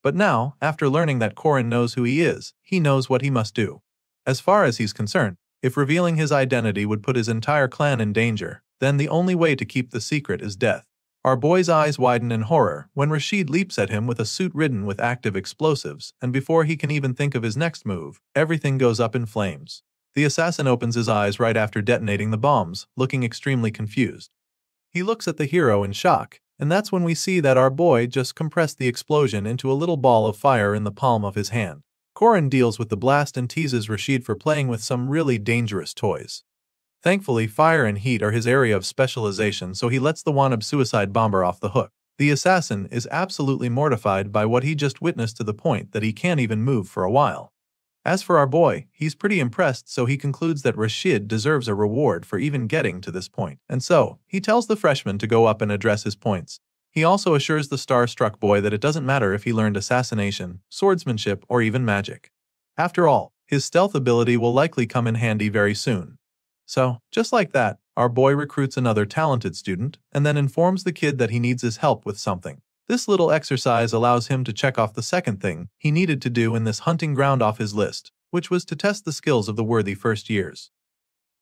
But now, after learning that Corin knows who he is, he knows what he must do. As far as he's concerned, if revealing his identity would put his entire clan in danger, then the only way to keep the secret is death. Our boy's eyes widen in horror when Rashid leaps at him with a suit ridden with active explosives, and before he can even think of his next move, everything goes up in flames. The assassin opens his eyes right after detonating the bombs, looking extremely confused. He looks at the hero in shock, and that's when we see that our boy just compressed the explosion into a little ball of fire in the palm of his hand. Corin deals with the blast and teases Rashid for playing with some really dangerous toys. Thankfully, fire and heat are his area of specialization, so he lets the wannabe suicide bomber off the hook. The assassin is absolutely mortified by what he just witnessed to the point that he can't even move for a while. As for our boy, he's pretty impressed, so he concludes that Rashid deserves a reward for even getting to this point. And so, he tells the freshman to go up and address his points. He also assures the star-struck boy that it doesn't matter if he learned assassination, swordsmanship, or even magic. After all, his stealth ability will likely come in handy very soon. So, just like that, our boy recruits another talented student and then informs the kid that he needs his help with something. This little exercise allows him to check off the second thing he needed to do in this hunting ground off his list, which was to test the skills of the worthy first years.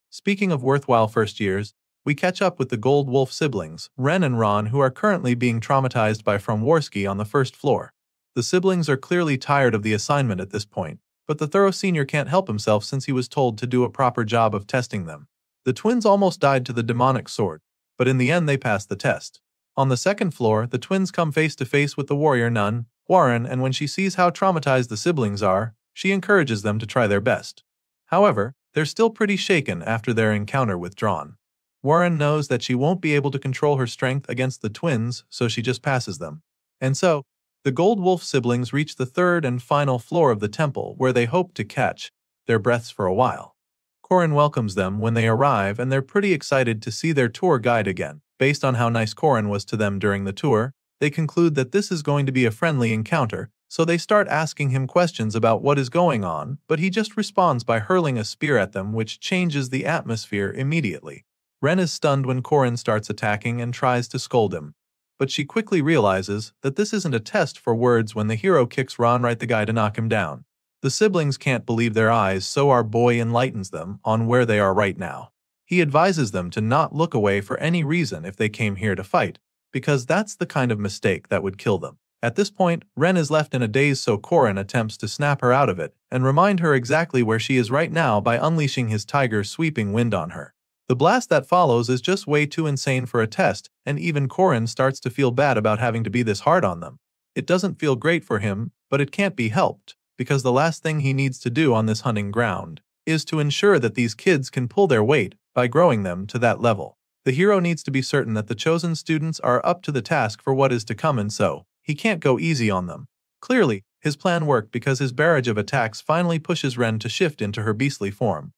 Speaking of worthwhile first years, we catch up with the Gold Wolf siblings, Ren and Ron, who are currently being traumatized by Fromworski on the first floor. The siblings are clearly tired of the assignment at this point, but the thorough senior can't help himself since he was told to do a proper job of testing them. The twins almost died to the demonic sword, but in the end they passed the test. On the second floor, the twins come face to face with the warrior nun, Warren, and when she sees how traumatized the siblings are, she encourages them to try their best. However, they're still pretty shaken after their encounter with Drawn. Warren knows that she won't be able to control her strength against the twins, so she just passes them. And so, the Gold Wolf siblings reach the third and final floor of the temple, where they hope to catch their breaths for a while. Corin welcomes them when they arrive, and they're pretty excited to see their tour guide again. Based on how nice Corin was to them during the tour, they conclude that this is going to be a friendly encounter, so they start asking him questions about what is going on, but he just responds by hurling a spear at them, which changes the atmosphere immediately. Ren is stunned when Corin starts attacking and tries to scold him. But she quickly realizes that this isn't a test for words when the hero kicks Ron right the guy to knock him down. The siblings can't believe their eyes, so our boy enlightens them on where they are right now. He advises them to not look away for any reason if they came here to fight, because that's the kind of mistake that would kill them. At this point, Ren is left in a daze, so Corin attempts to snap her out of it and remind her exactly where she is right now by unleashing his tiger sweeping wind on her. The blast that follows is just way too insane for a test, and even Corin starts to feel bad about having to be this hard on them. It doesn't feel great for him, but it can't be helped, because the last thing he needs to do on this hunting ground is to ensure that these kids can pull their weight by growing them to that level. The hero needs to be certain that the chosen students are up to the task for what is to come, and so he can't go easy on them. Clearly, his plan worked because his barrage of attacks finally pushes Ren to shift into her beastly form.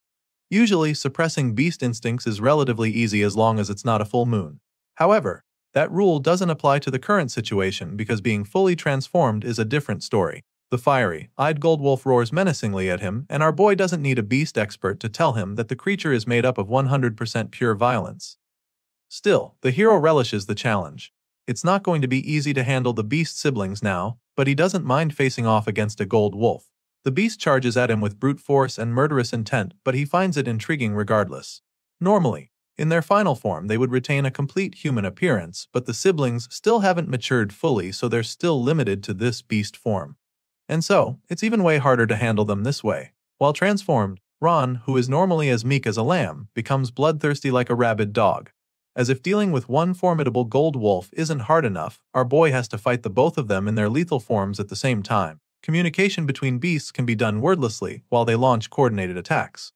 Usually, suppressing beast instincts is relatively easy as long as it's not a full moon. However, that rule doesn't apply to the current situation because being fully transformed is a different story. The fiery-eyed Gold Wolf roars menacingly at him, and our boy doesn't need a beast expert to tell him that the creature is made up of 100% pure violence. Still, the hero relishes the challenge. It's not going to be easy to handle the beast siblings now, but he doesn't mind facing off against a Gold Wolf. The beast charges at him with brute force and murderous intent, but he finds it intriguing regardless. Normally, in their final form they would retain a complete human appearance, but the siblings still haven't matured fully, so they're still limited to this beast form. And so, it's even way harder to handle them this way. While transformed, Ron, who is normally as meek as a lamb, becomes bloodthirsty like a rabid dog. As if dealing with one formidable Gold Wolf isn't hard enough, our boy has to fight the both of them in their lethal forms at the same time. Communication between beasts can be done wordlessly while they launch coordinated attacks.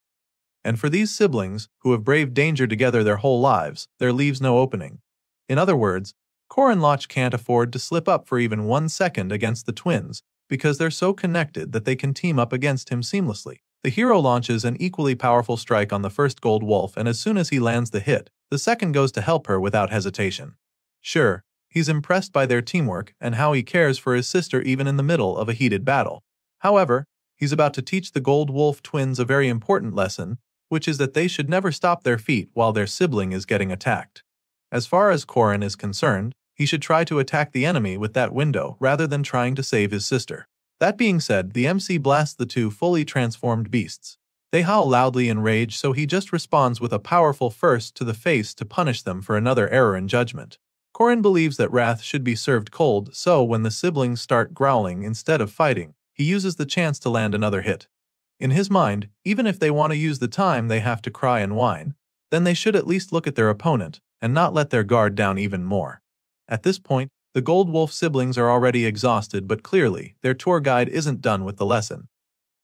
And for these siblings, who have braved danger together their whole lives, there leaves no opening. In other words, Corin Loch can't afford to slip up for even 1 second against the twins, because they're so connected that they can team up against him seamlessly. The hero launches an equally powerful strike on the first Gold Wolf, and as soon as he lands the hit, the second goes to help her without hesitation. Sure, he's impressed by their teamwork and how he cares for his sister even in the middle of a heated battle. However, he's about to teach the Gold Wolf twins a very important lesson, which is that they should never stop their feet while their sibling is getting attacked. As far as Corin is concerned, He should try to attack the enemy with that window rather than trying to save his sister. That being said, the MC blasts the two fully transformed beasts. They howl loudly in rage, so he just responds with a powerful first to the face to punish them for another error in judgment. Corin believes that wrath should be served cold, so when the siblings start growling instead of fighting, he uses the chance to land another hit. In his mind, even if they want to use the time they have to cry and whine, then they should at least look at their opponent and not let their guard down even more. At this point, the Gold Wolf siblings are already exhausted, but clearly, their tour guide isn't done with the lesson.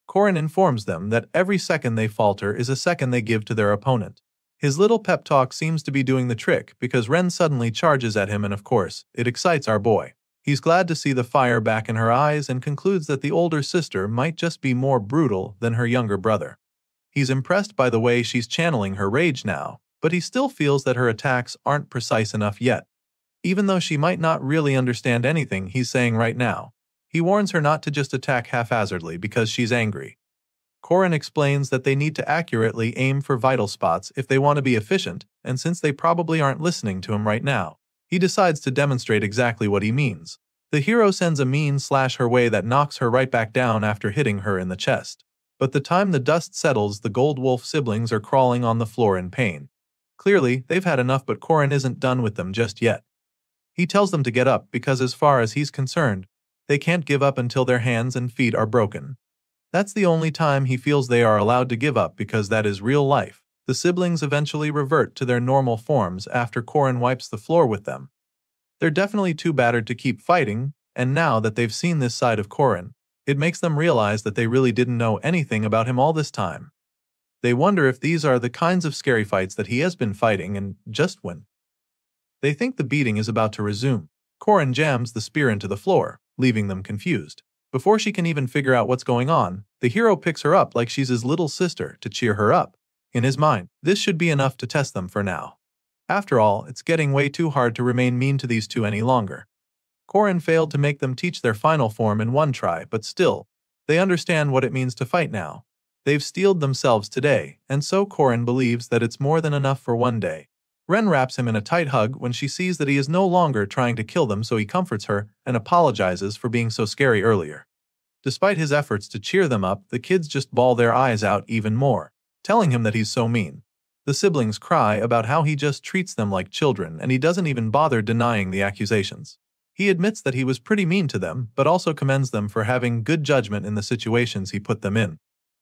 Corin informs them that every second they falter is a second they give to their opponent. His little pep talk seems to be doing the trick because Ren suddenly charges at him, and of course, it excites our boy. He's glad to see the fire back in her eyes and concludes that the older sister might just be more brutal than her younger brother. He's impressed by the way she's channeling her rage now, but he still feels that her attacks aren't precise enough yet. Even though she might not really understand anything he's saying right now, he warns her not to just attack haphazardly because she's angry. Corin explains that they need to accurately aim for vital spots if they want to be efficient, and since they probably aren't listening to him right now, he decides to demonstrate exactly what he means. The hero sends a mean slash her way that knocks her right back down after hitting her in the chest. But the time the dust settles, the Gold Wolf siblings are crawling on the floor in pain. Clearly, they've had enough, but Corin isn't done with them just yet. He tells them to get up because as far as he's concerned, they can't give up until their hands and feet are broken. That's the only time he feels they are allowed to give up because that is real life. The siblings eventually revert to their normal forms after Corin wipes the floor with them. They're definitely too battered to keep fighting, and now that they've seen this side of Corin, it makes them realize that they really didn't know anything about him all this time. They wonder if these are the kinds of scary fights that he has been fighting and just when they think the beating is about to resume, Corin jams the spear into the floor, leaving them confused. Before she can even figure out what's going on, the hero picks her up like she's his little sister to cheer her up. In his mind, this should be enough to test them for now. After all, it's getting way too hard to remain mean to these two any longer. Corin failed to make them teach their final form in one try, but still, they understand what it means to fight now. They've steeled themselves today, and so Corin believes that it's more than enough for one day. Ren wraps him in a tight hug when she sees that he is no longer trying to kill them, so he comforts her and apologizes for being so scary earlier. Despite his efforts to cheer them up, the kids just bawl their eyes out even more, telling him that he's so mean. The siblings cry about how he just treats them like children, and he doesn't even bother denying the accusations. He admits that he was pretty mean to them, but also commends them for having good judgment in the situations he put them in.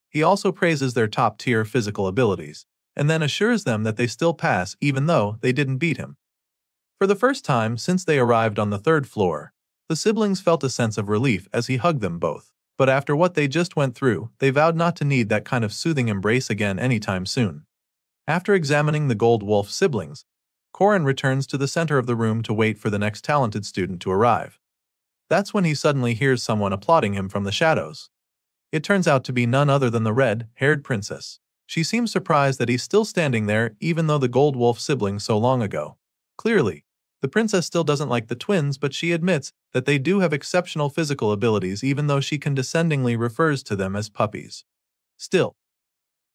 He also praises their top-tier physical abilities, and then assures them that they still pass even though they didn't beat him. For the first time since they arrived on the third floor, the siblings felt a sense of relief as he hugged them both. But after what they just went through, they vowed not to need that kind of soothing embrace again anytime soon. After examining the Gold Wolf siblings, Corin returns to the center of the room to wait for the next talented student to arrive. That's when he suddenly hears someone applauding him from the shadows. It turns out to be none other than the red-haired princess. She seems surprised that he's still standing there even though the Gold Wolf siblings so long ago. Clearly, the princess still doesn't like the twins, but she admits that they do have exceptional physical abilities even though she condescendingly refers to them as puppies. Still,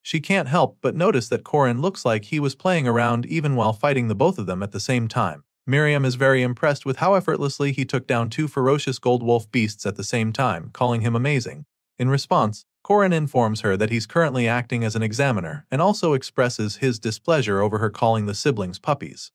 she can't help but notice that Corin looks like he was playing around even while fighting the both of them at the same time. Miriam is very impressed with how effortlessly he took down two ferocious Gold Wolf beasts at the same time, calling him amazing. In response, Corin informs her that he's currently acting as an examiner and also expresses his displeasure over her calling the siblings puppies.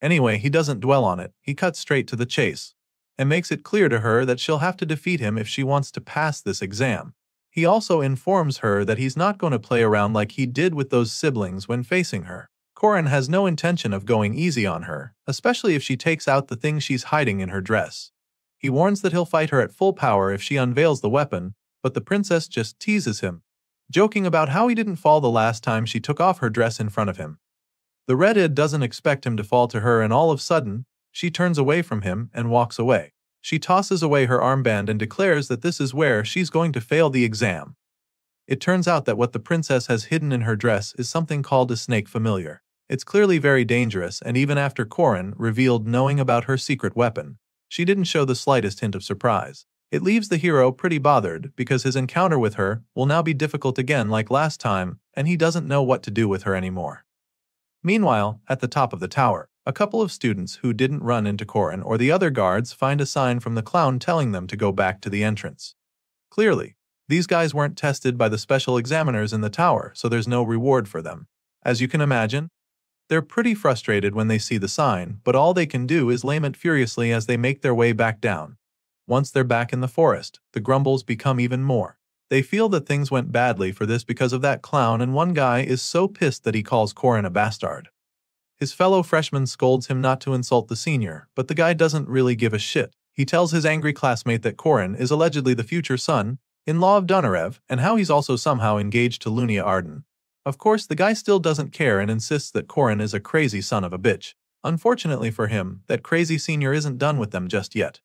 Anyway, he doesn't dwell on it, he cuts straight to the chase, and makes it clear to her that she'll have to defeat him if she wants to pass this exam. He also informs her that he's not going to play around like he did with those siblings when facing her. Corin has no intention of going easy on her, especially if she takes out the thing she's hiding in her dress. He warns that he'll fight her at full power if she unveils the weapon, but the princess just teases him, joking about how he didn't fall the last time she took off her dress in front of him. The redhead doesn't expect him to fall to her, and all of a sudden, she turns away from him and walks away. She tosses away her armband and declares that this is where she's going to fail the exam. It turns out that what the princess has hidden in her dress is something called a snake familiar. It's clearly very dangerous, and even after Corin revealed knowing about her secret weapon, she didn't show the slightest hint of surprise. It leaves the hero pretty bothered because his encounter with her will now be difficult again like last time, and he doesn't know what to do with her anymore. Meanwhile, at the top of the tower, A couple of students who didn't run into Corin or the other guards find a sign from the clown telling them to go back to the entrance. Clearly, these guys weren't tested by the special examiners in the tower, so there's no reward for them. As you can imagine, they're pretty frustrated when they see the sign, but all they can do is lament furiously as they make their way back down. Once they're back in the forest, the grumbles become even more. They feel that things went badly for this because of that clown, and one guy is so pissed that he calls Corin a bastard. His fellow freshman scolds him not to insult the senior, but the guy doesn't really give a shit. He tells his angry classmate that Corin is allegedly the future son-in-law of Donarev, and how he's also somehow engaged to Lunia Arden. Of course, the guy still doesn't care and insists that Corin is a crazy son of a bitch. Unfortunately for him, that crazy senior isn't done with them just yet.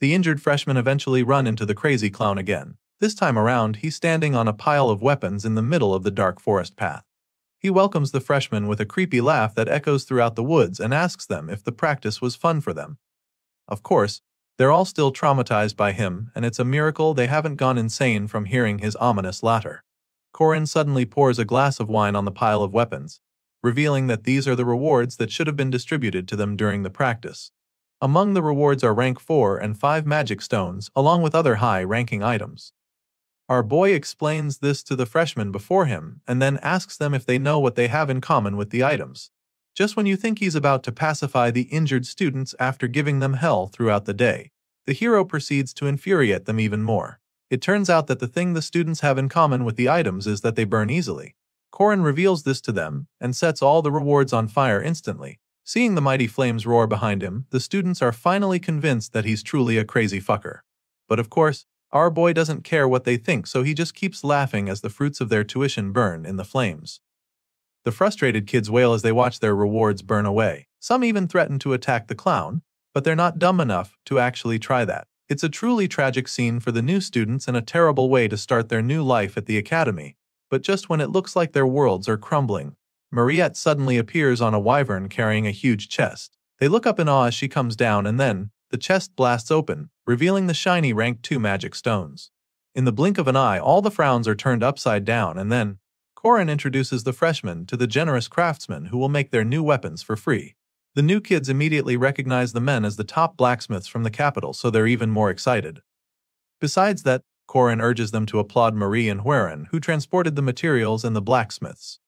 The injured freshmen eventually run into the crazy clown again. This time around, he's standing on a pile of weapons in the middle of the dark forest path. He welcomes the freshmen with a creepy laugh that echoes throughout the woods and asks them if the practice was fun for them. Of course, they're all still traumatized by him, and it's a miracle they haven't gone insane from hearing his ominous laughter. Corin suddenly pours a glass of wine on the pile of weapons, revealing that these are the rewards that should have been distributed to them during the practice. Among the rewards are rank 4 and 5 magic stones, along with other high-ranking items. Our boy explains this to the freshmen before him, and then asks them if they know what they have in common with the items. Just when you think he's about to pacify the injured students after giving them hell throughout the day, the hero proceeds to infuriate them even more. It turns out that the thing the students have in common with the items is that they burn easily. Corin reveals this to them, and sets all the rewards on fire instantly. Seeing the mighty flames roar behind him, the students are finally convinced that he's truly a crazy fucker. But of course, our boy doesn't care what they think, so he just keeps laughing as the fruits of their tuition burn in the flames. The frustrated kids wail as they watch their rewards burn away. Some even threaten to attack the clown, but they're not dumb enough to actually try that. It's a truly tragic scene for the new students and a terrible way to start their new life at the academy. But just when it looks like their worlds are crumbling, Mariette suddenly appears on a wyvern carrying a huge chest. They look up in awe as she comes down, and then the chest blasts open, revealing the shiny rank 2 magic stones. In the blink of an eye, all the frowns are turned upside down, and then Corin introduces the freshmen to the generous craftsmen who will make their new weapons for free. The new kids immediately recognize the men as the top blacksmiths from the capital, so they're even more excited. Besides that, Corin urges them to applaud Marie and Hueren, who transported the materials and the blacksmiths.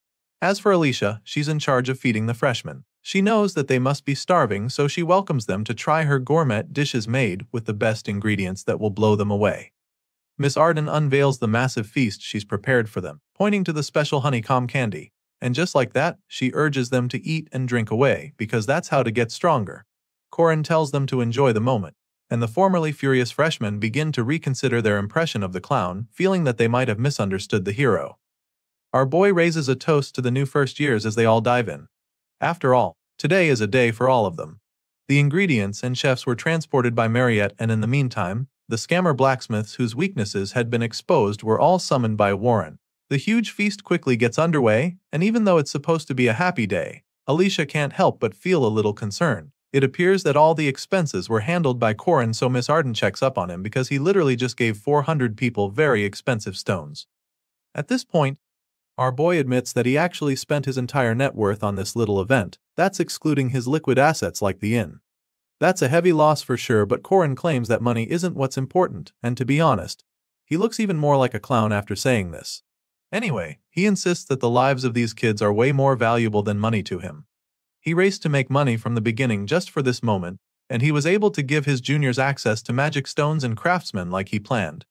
As for Alicia, she's in charge of feeding the freshmen. She knows that they must be starving, so she welcomes them to try her gourmet dishes made with the best ingredients that will blow them away. Miss Arden unveils the massive feast she's prepared for them, pointing to the special honeycomb candy. And just like that, she urges them to eat and drink away, because that's how to get stronger. Corin tells them to enjoy the moment, and the formerly furious freshmen begin to reconsider their impression of the clown, feeling that they might have misunderstood the hero. Our boy raises a toast to the new first years as they all dive in. After all, today is a day for all of them. The ingredients and chefs were transported by Mariette, and in the meantime, the scammer blacksmiths whose weaknesses had been exposed were all summoned by Warren. The huge feast quickly gets underway, and even though it's supposed to be a happy day, Alicia can't help but feel a little concerned. It appears that all the expenses were handled by Corin, so Miss Arden checks up on him because he literally just gave 400 people very expensive stones. At this point, our boy admits that he actually spent his entire net worth on this little event. That's excluding his liquid assets like the inn. That's a heavy loss for sure, but Corin claims that money isn't what's important, and to be honest, he looks even more like a clown after saying this. Anyway, he insists that the lives of these kids are way more valuable than money to him. He raced to make money from the beginning just for this moment, and he was able to give his juniors access to magic stones and craftsmen like he planned.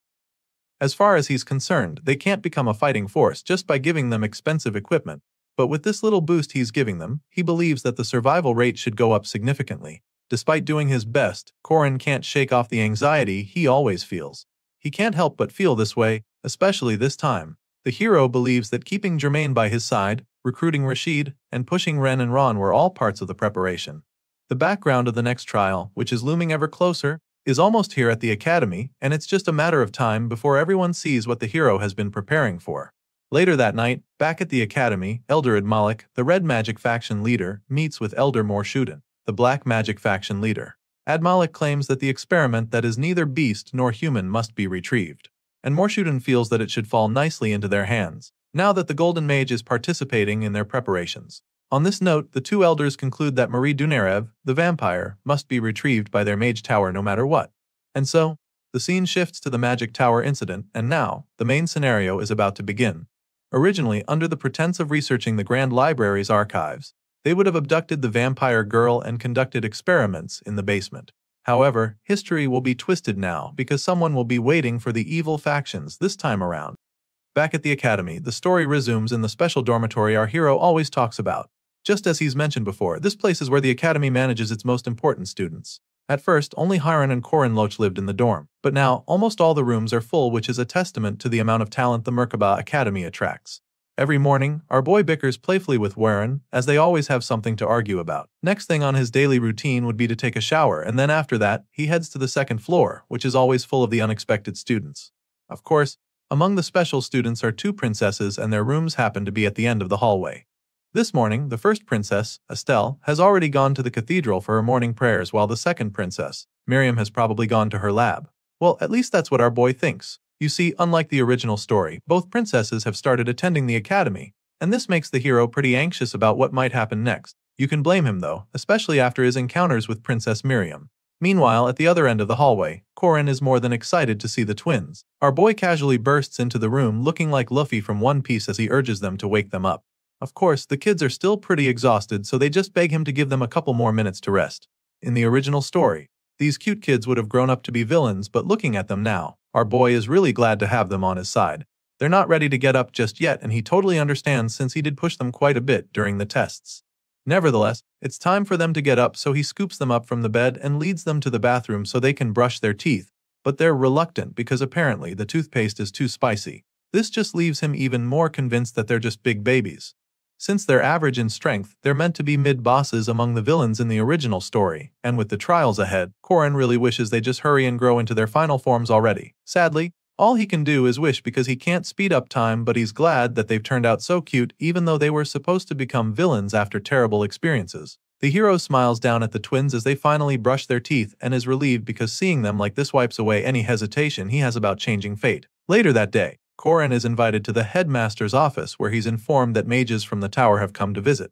As far as he's concerned, they can't become a fighting force just by giving them expensive equipment, but with this little boost he's giving them, he believes that the survival rate should go up significantly. Despite doing his best, Corin can't shake off the anxiety he always feels. He can't help but feel this way, especially this time. The hero believes that keeping Germaine by his side, recruiting Rashid, and pushing Ren and Ron were all parts of the preparation. The background of the next trial, which is looming ever closer, is almost here at the academy, and it's just a matter of time before everyone sees what the hero has been preparing for. Later that night, back at the academy, Elder Admalik, the Red Magic faction leader, meets with Elder Morshuden, the Black Magic faction leader. Admalik claims that the experiment that is neither beast nor human must be retrieved, and Morshuden feels that it should fall nicely into their hands, now that the Golden Mage is participating in their preparations. On this note, the two elders conclude that Marie Dunarev, the vampire, must be retrieved by their mage tower no matter what. And so, the scene shifts to the magic tower incident, and now, the main scenario is about to begin. Originally, under the pretense of researching the Grand Library's archives, they would have abducted the vampire girl and conducted experiments in the basement. However, history will be twisted now because someone will be waiting for the evil factions this time around. Back at the academy, the story resumes in the special dormitory our hero always talks about. Just as he's mentioned before, this place is where the academy manages its most important students. At first, only Hiron and Corin Loach lived in the dorm, but now, almost all the rooms are full, which is a testament to the amount of talent the Merkaba Academy attracts. Every morning, our boy bickers playfully with Warren, as they always have something to argue about. Next thing on his daily routine would be to take a shower, and then after that, he heads to the second floor, which is always full of the unexpected students. Of course, among the special students are two princesses, and their rooms happen to be at the end of the hallway. This morning, the first princess, Estelle, has already gone to the cathedral for her morning prayers, while the second princess, Miriam, has probably gone to her lab. Well, at least that's what our boy thinks. You see, unlike the original story, both princesses have started attending the academy, and this makes the hero pretty anxious about what might happen next. You can blame him though, especially after his encounters with Princess Miriam. Meanwhile, at the other end of the hallway, Corin is more than excited to see the twins. Our boy casually bursts into the room looking like Luffy from One Piece as he urges them to wake them up. Of course, the kids are still pretty exhausted, so they just beg him to give them a couple more minutes to rest. In the original story, these cute kids would have grown up to be villains, but looking at them now, our boy is really glad to have them on his side. They're not ready to get up just yet, and he totally understands since he did push them quite a bit during the tests. Nevertheless, it's time for them to get up, so he scoops them up from the bed and leads them to the bathroom so they can brush their teeth, but they're reluctant because apparently the toothpaste is too spicy. This just leaves him even more convinced that they're just big babies. Since they're average in strength, they're meant to be mid-bosses among the villains in the original story, and with the trials ahead, Corin really wishes they just hurry and grow into their final forms already. Sadly, all he can do is wish because he can't speed up time, but he's glad that they've turned out so cute even though they were supposed to become villains after terrible experiences. The hero smiles down at the twins as they finally brush their teeth and is relieved because seeing them like this wipes away any hesitation he has about changing fate. Later that day, Corin is invited to the headmaster's office where he's informed that mages from the tower have come to visit.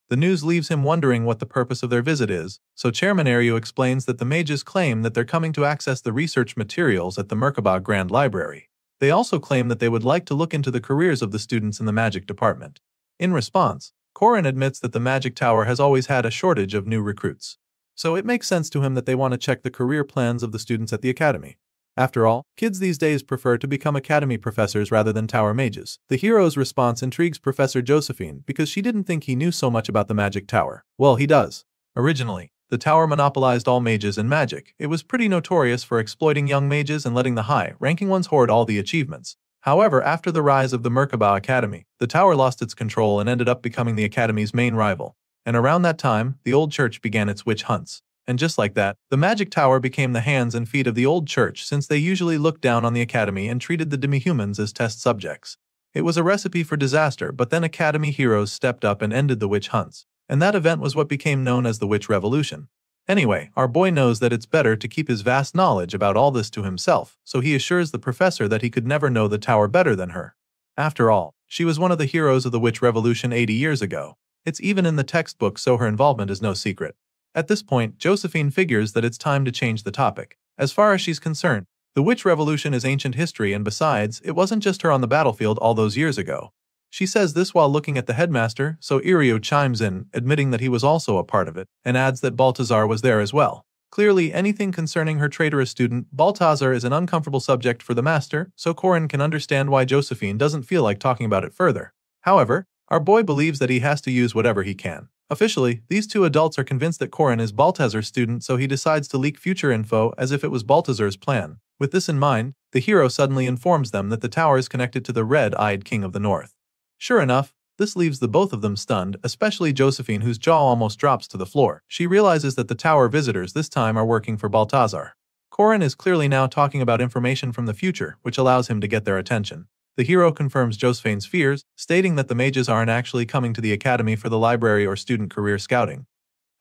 The news leaves him wondering what the purpose of their visit is, so Chairman Aryu explains that the mages claim that they're coming to access the research materials at the Merkaba Grand Library. They also claim that they would like to look into the careers of the students in the magic department. In response, Corin admits that the magic tower has always had a shortage of new recruits. So it makes sense to him that they want to check the career plans of the students at the academy. After all, kids these days prefer to become academy professors rather than tower mages. The hero's response intrigues Professor Josephine because she didn't think he knew so much about the magic tower. Well, he does. Originally, the tower monopolized all mages and magic. It was pretty notorious for exploiting young mages and letting the high-ranking ones hoard all the achievements. However, after the rise of the Merkaba Academy, the tower lost its control and ended up becoming the academy's main rival. And around that time, the old church began its witch hunts. And just like that, the magic tower became the hands and feet of the old church since they usually looked down on the academy and treated the demi-humans as test subjects. It was a recipe for disaster, but then academy heroes stepped up and ended the witch hunts. And that event was what became known as the Witch Revolution. Anyway, our boy knows that it's better to keep his vast knowledge about all this to himself, so he assures the professor that he could never know the tower better than her. After all, she was one of the heroes of the Witch Revolution 80 years ago. It's even in the textbook, so her involvement is no secret. At this point, Josephine figures that it's time to change the topic. As far as she's concerned, the Witch Revolution is ancient history, and besides, it wasn't just her on the battlefield all those years ago. She says this while looking at the headmaster, so Iryu chimes in, admitting that he was also a part of it, and adds that Balthazar was there as well. Clearly, anything concerning her traitorous student, Balthazar, is an uncomfortable subject for the master, so Corin can understand why Josephine doesn't feel like talking about it further. However, our boy believes that he has to use whatever he can. Officially, these two adults are convinced that Corin is Balthazar's student, so he decides to leak future info as if it was Balthazar's plan. With this in mind, the hero suddenly informs them that the tower is connected to the red-eyed king of the north. Sure enough, this leaves the both of them stunned, especially Josephine, whose jaw almost drops to the floor. She realizes that the tower visitors this time are working for Balthazar. Corin is clearly now talking about information from the future, which allows him to get their attention. The hero confirms Josephine's fears, stating that the mages aren't actually coming to the academy for the library or student career scouting.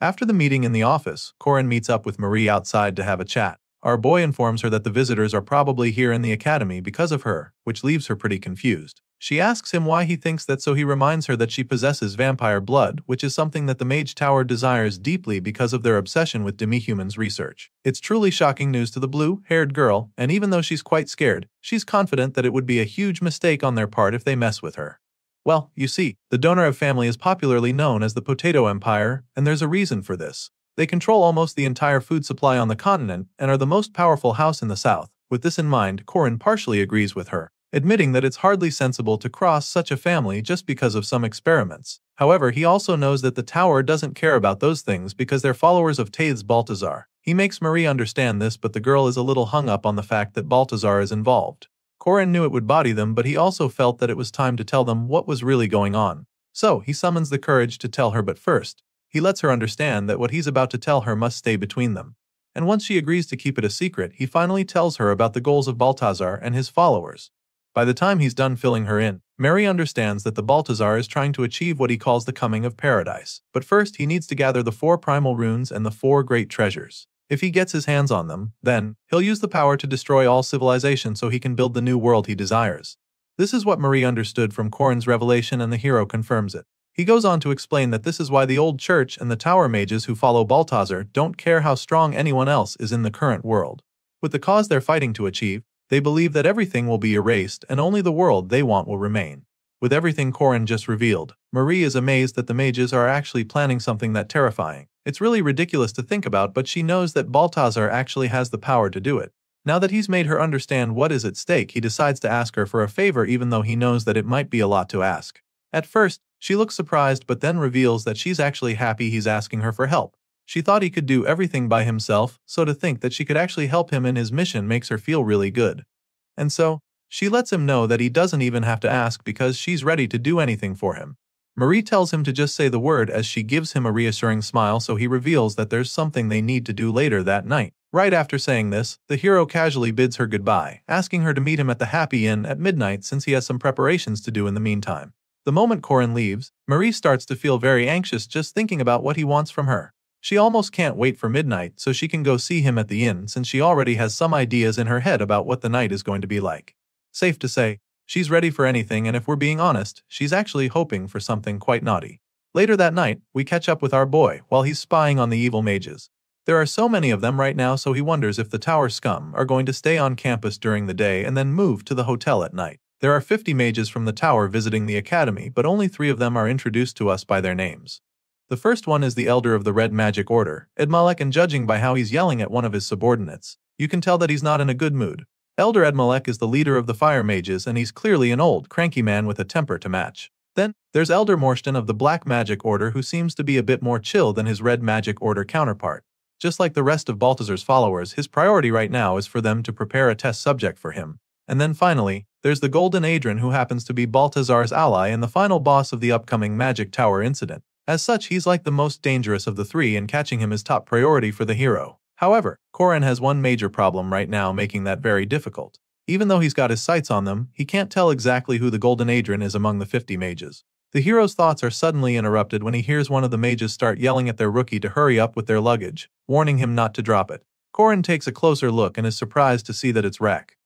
After the meeting in the office, Corin meets up with Marie outside to have a chat. Our boy informs her that the visitors are probably here in the academy because of her, which leaves her pretty confused. She asks him why he thinks that, so he reminds her that she possesses vampire blood, which is something that the Mage Tower desires deeply because of their obsession with demihumans research. It's truly shocking news to the blue-haired girl, and even though she's quite scared, she's confident that it would be a huge mistake on their part if they mess with her. Well, you see, the Donorev family is popularly known as the Potato Empire, and there's a reason for this. They control almost the entire food supply on the continent and are the most powerful house in the south. With this in mind, Corin partially agrees with her, admitting that it's hardly sensible to cross such a family just because of some experiments. However, he also knows that the tower doesn't care about those things because they're followers of Taith's Balthazar. He makes Marie understand this, but the girl is a little hung up on the fact that Balthazar is involved. Corin knew it would body them, but he also felt that it was time to tell them what was really going on. So, he summons the courage to tell her, but first, he lets her understand that what he's about to tell her must stay between them. And once she agrees to keep it a secret, he finally tells her about the goals of Balthazar and his followers. By the time he's done filling her in, Mary understands that the Balthazar is trying to achieve what he calls the coming of paradise. But first, he needs to gather the 4 primal runes and the 4 great treasures. If he gets his hands on them, then he'll use the power to destroy all civilization so he can build the new world he desires. This is what Marie understood from Corin's revelation, and the hero confirms it. He goes on to explain that this is why the old church and the tower mages who follow Balthazar don't care how strong anyone else is in the current world. With the cause they're fighting to achieve, they believe that everything will be erased and only the world they want will remain. With everything Corin just revealed, Marie is amazed that the mages are actually planning something that terrifying. It's really ridiculous to think about, but she knows that Balthazar actually has the power to do it. Now that he's made her understand what is at stake, he decides to ask her for a favor even though he knows that it might be a lot to ask. At first, she looks surprised but then reveals that she's actually happy he's asking her for help. She thought he could do everything by himself, so to think that she could actually help him in his mission makes her feel really good. And so, she lets him know that he doesn't even have to ask because she's ready to do anything for him. Marie tells him to just say the word as she gives him a reassuring smile, so he reveals that there's something they need to do later that night. Right after saying this, the hero casually bids her goodbye, asking her to meet him at the Happy Inn at midnight since he has some preparations to do in the meantime. The moment Corin leaves, Marie starts to feel very anxious just thinking about what he wants from her. She almost can't wait for midnight so she can go see him at the inn, since she already has some ideas in her head about what the night is going to be like. Safe to say, she's ready for anything, and if we're being honest, she's actually hoping for something quite naughty. Later that night, we catch up with our boy while he's spying on the evil mages. There are so many of them right now, so he wonders if the tower scum are going to stay on campus during the day and then move to the hotel at night. There are 50 mages from the tower visiting the academy, but only 3 of them are introduced to us by their names. The first one is the elder of the Red Magic Order, Edmalek, and judging by how he's yelling at one of his subordinates, you can tell that he's not in a good mood. Elder Edmalek is the leader of the Fire Mages, and he's clearly an old, cranky man with a temper to match. Then, there's Elder Morstan of the Black Magic Order, who seems to be a bit more chill than his Red Magic Order counterpart. Just like the rest of Balthazar's followers, his priority right now is for them to prepare a test subject for him. And then finally, there's the Golden Adrian, who happens to be Balthazar's ally and the final boss of the upcoming Magic Tower incident. As such, he's like the most dangerous of the 3, and catching him is top priority for the hero. However, Corin has one major problem right now, making that very difficult. Even though he's got his sights on them, he can't tell exactly who the Golden Adrian is among the 50 mages. The hero's thoughts are suddenly interrupted when he hears one of the mages start yelling at their rookie to hurry up with their luggage, warning him not to drop it. Corin takes a closer look and is surprised to see that it's Rack.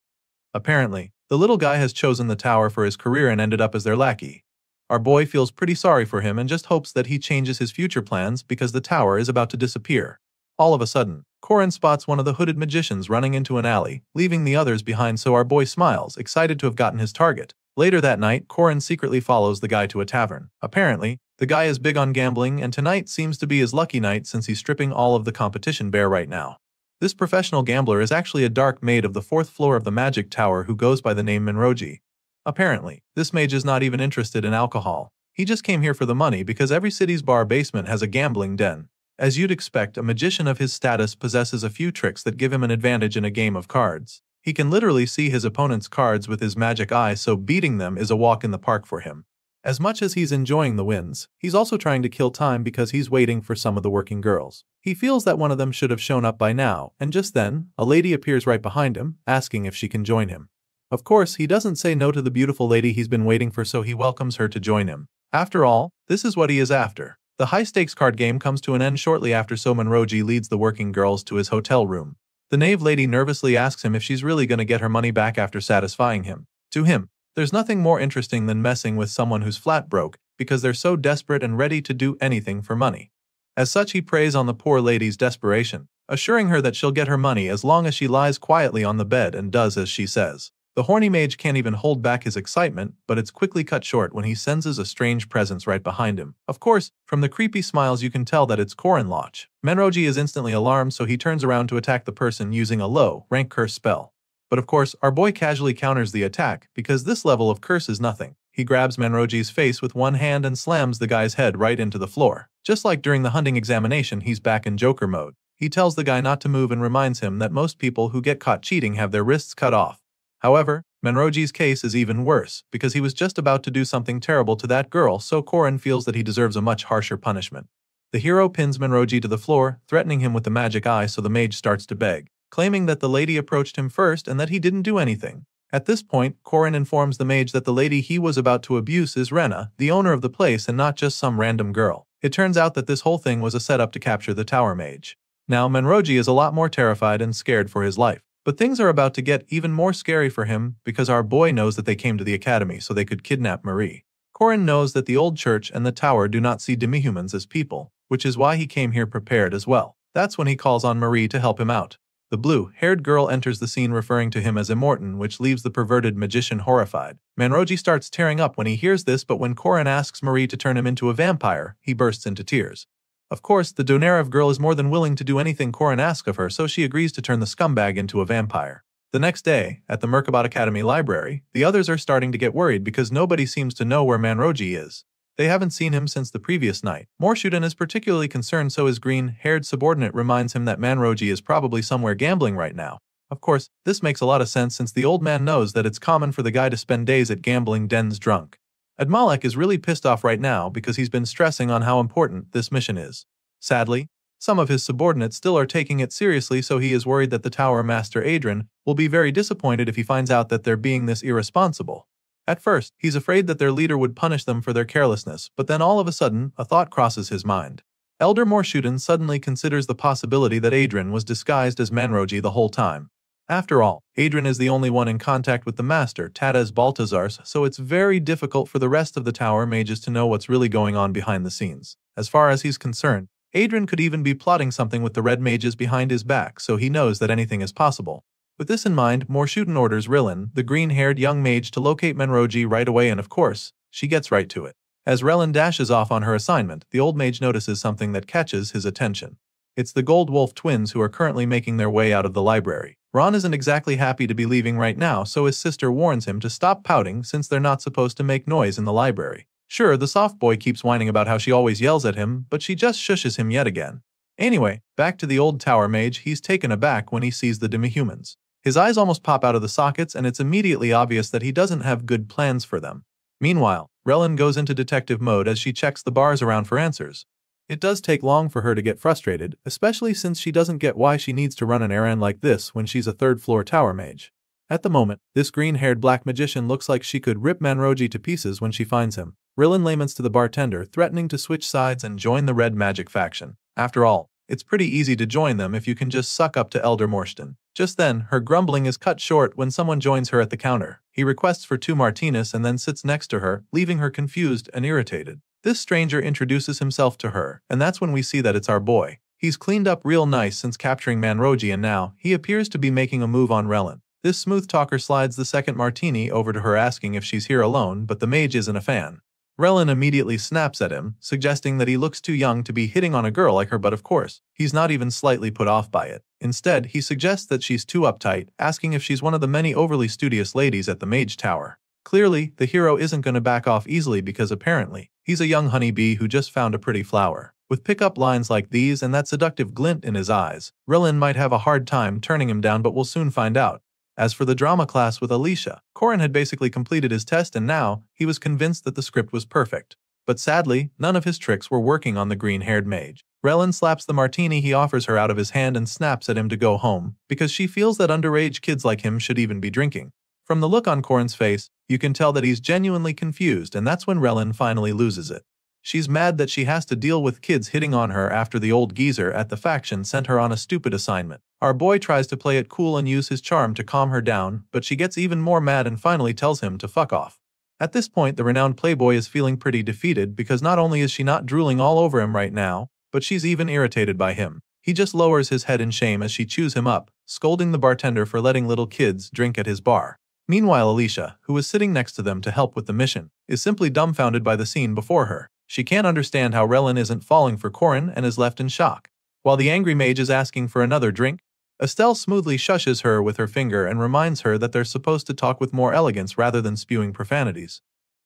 Apparently, the little guy has chosen the tower for his career and ended up as their lackey. Our boy feels pretty sorry for him and just hopes that he changes his future plans because the tower is about to disappear. All of a sudden, Corin spots one of the hooded magicians running into an alley, leaving the others behind, so our boy smiles, excited to have gotten his target. Later that night, Corin secretly follows the guy to a tavern. Apparently, the guy is big on gambling, and tonight seems to be his lucky night since he's stripping all of the competition bare right now. This professional gambler is actually a dark maid of the 4th floor of the Magic Tower who goes by the name Minroji. Apparently, this mage is not even interested in alcohol. He just came here for the money because every city's bar basement has a gambling den. As you'd expect, a magician of his status possesses a few tricks that give him an advantage in a game of cards. He can literally see his opponent's cards with his magic eye, so beating them is a walk in the park for him. As much as he's enjoying the wins, he's also trying to kill time because he's waiting for some of the working girls. He feels that one of them should have shown up by now, and just then, a lady appears right behind him, asking if she can join him. Of course, he doesn't say no to the beautiful lady he's been waiting for, so he welcomes her to join him. After all, this is what he is after. The high-stakes card game comes to an end shortly after, so Minroji leads the working girls to his hotel room. The knave lady nervously asks him if she's really going to get her money back after satisfying him. To him, There's nothing more interesting than messing with someone who's flat broke because they're so desperate and ready to do anything for money. As such, he preys on the poor lady's desperation, assuring her that she'll get her money as long as she lies quietly on the bed and does as she says. The horny mage can't even hold back his excitement, but it's quickly cut short when he senses a strange presence right behind him. Of course, from the creepy smiles you can tell that it's Corin Loch. Manroji is instantly alarmed, so he turns around to attack the person using a low-rank curse spell. But of course, our boy casually counters the attack because this level of curse is nothing. He grabs Manroji's face with one hand and slams the guy's head right into the floor. Just like during the hunting examination, he's back in Joker mode. He tells the guy not to move and reminds him that most people who get caught cheating have their wrists cut off. However, Manroji's case is even worse because he was just about to do something terrible to that girl, so Corin feels that he deserves a much harsher punishment. The hero pins Manroji to the floor, threatening him with the magic eye, so the mage starts to beg, claiming that the lady approached him first and that he didn't do anything. At this point, Corin informs the mage that the lady he was about to abuse is Rena, the owner of the place, and not just some random girl. It turns out that this whole thing was a setup to capture the tower mage. Now, Manroji is a lot more terrified and scared for his life. But things are about to get even more scary for him because our boy knows that they came to the academy so they could kidnap Marie. Corin knows that the old church and the tower do not see demihumans as people, which is why he came here prepared as well. That's when he calls on Marie to help him out. The blue-haired girl enters the scene referring to him as Immortan, which leaves the perverted magician horrified. Manroji starts tearing up when he hears this, but when Corin asks Marie to turn him into a vampire, he bursts into tears. Of course, the Donarev girl is more than willing to do anything Corin asks of her, so she agrees to turn the scumbag into a vampire. The next day, at the Merkabah Academy library, the others are starting to get worried because nobody seems to know where Manroji is. They haven't seen him since the previous night. Morshudan is particularly concerned, so his green-haired subordinate reminds him that Manroji is probably somewhere gambling right now. Of course, this makes a lot of sense since the old man knows that it's common for the guy to spend days at gambling dens drunk. Admalek is really pissed off right now because he's been stressing on how important this mission is. Sadly, some of his subordinates still are taking it seriously, so he is worried that the Tower Master Adrian will be very disappointed if he finds out that they're being this irresponsible. At first, he's afraid that their leader would punish them for their carelessness, but then all of a sudden, a thought crosses his mind. Elder Morshudan suddenly considers the possibility that Adrian was disguised as Manroji the whole time. After all, Adrian is the only one in contact with the master, Tadaz Baltazars, so it's very difficult for the rest of the tower mages to know what's really going on behind the scenes. As far as he's concerned, Adrian could even be plotting something with the red mages behind his back, so he knows that anything is possible. With this in mind, Morshudan orders Relin, the green-haired young mage, to locate Manroji right away, and of course, she gets right to it. As Relin dashes off on her assignment, the old mage notices something that catches his attention. It's the Gold Wolf twins who are currently making their way out of the library. Ron isn't exactly happy to be leaving right now, so his sister warns him to stop pouting since they're not supposed to make noise in the library. Sure, the soft boy keeps whining about how she always yells at him, but she just shushes him yet again. Anyway, back to the old tower mage, he's taken aback when he sees the demihumans. His eyes almost pop out of the sockets, and it's immediately obvious that he doesn't have good plans for them. Meanwhile, Relin goes into detective mode as she checks the bars around for answers. It does take long for her to get frustrated, especially since she doesn't get why she needs to run an errand like this when she's a third-floor tower mage. At the moment, this green-haired black magician looks like she could rip Manroji to pieces when she finds him. Relin laments to the bartender, threatening to switch sides and join the red magic faction. After all, it's pretty easy to join them if you can just suck up to Elder Morshudan. Just then, her grumbling is cut short when someone joins her at the counter. He requests for 2 martinis and then sits next to her, leaving her confused and irritated. This stranger introduces himself to her, and that's when we see that it's our boy. He's cleaned up real nice since capturing Manroji, and now he appears to be making a move on Relin. This smooth talker slides the second martini over to her, asking if she's here alone, but the mage isn't a fan. Relin immediately snaps at him, suggesting that he looks too young to be hitting on a girl like her, but of course, he's not even slightly put off by it. Instead, he suggests that she's too uptight, asking if she's one of the many overly studious ladies at the Mage Tower. Clearly, the hero isn't going to back off easily because apparently, he's a young honeybee who just found a pretty flower. With pickup lines like these and that seductive glint in his eyes, Relin might have a hard time turning him down, but we'll soon find out. As for the drama class with Alicia, Corin had basically completed his test and now he was convinced that the script was perfect. But sadly, none of his tricks were working on the green-haired mage. Relin slaps the martini he offers her out of his hand and snaps at him to go home, because she feels that underage kids like him should even be drinking. From the look on Corin's face, you can tell that he's genuinely confused, and that's when Relin finally loses it. She's mad that she has to deal with kids hitting on her after the old geezer at the faction sent her on a stupid assignment. Our boy tries to play it cool and use his charm to calm her down, but she gets even more mad and finally tells him to fuck off. At this point, the renowned playboy is feeling pretty defeated because not only is she not drooling all over him right now, but she's even irritated by him. He just lowers his head in shame as she chews him up, scolding the bartender for letting little kids drink at his bar. Meanwhile, Alicia, who is sitting next to them to help with the mission, is simply dumbfounded by the scene before her. She can't understand how Relin isn't falling for Corin and is left in shock. While the angry mage is asking for another drink, Estelle smoothly shushes her with her finger and reminds her that they're supposed to talk with more elegance rather than spewing profanities.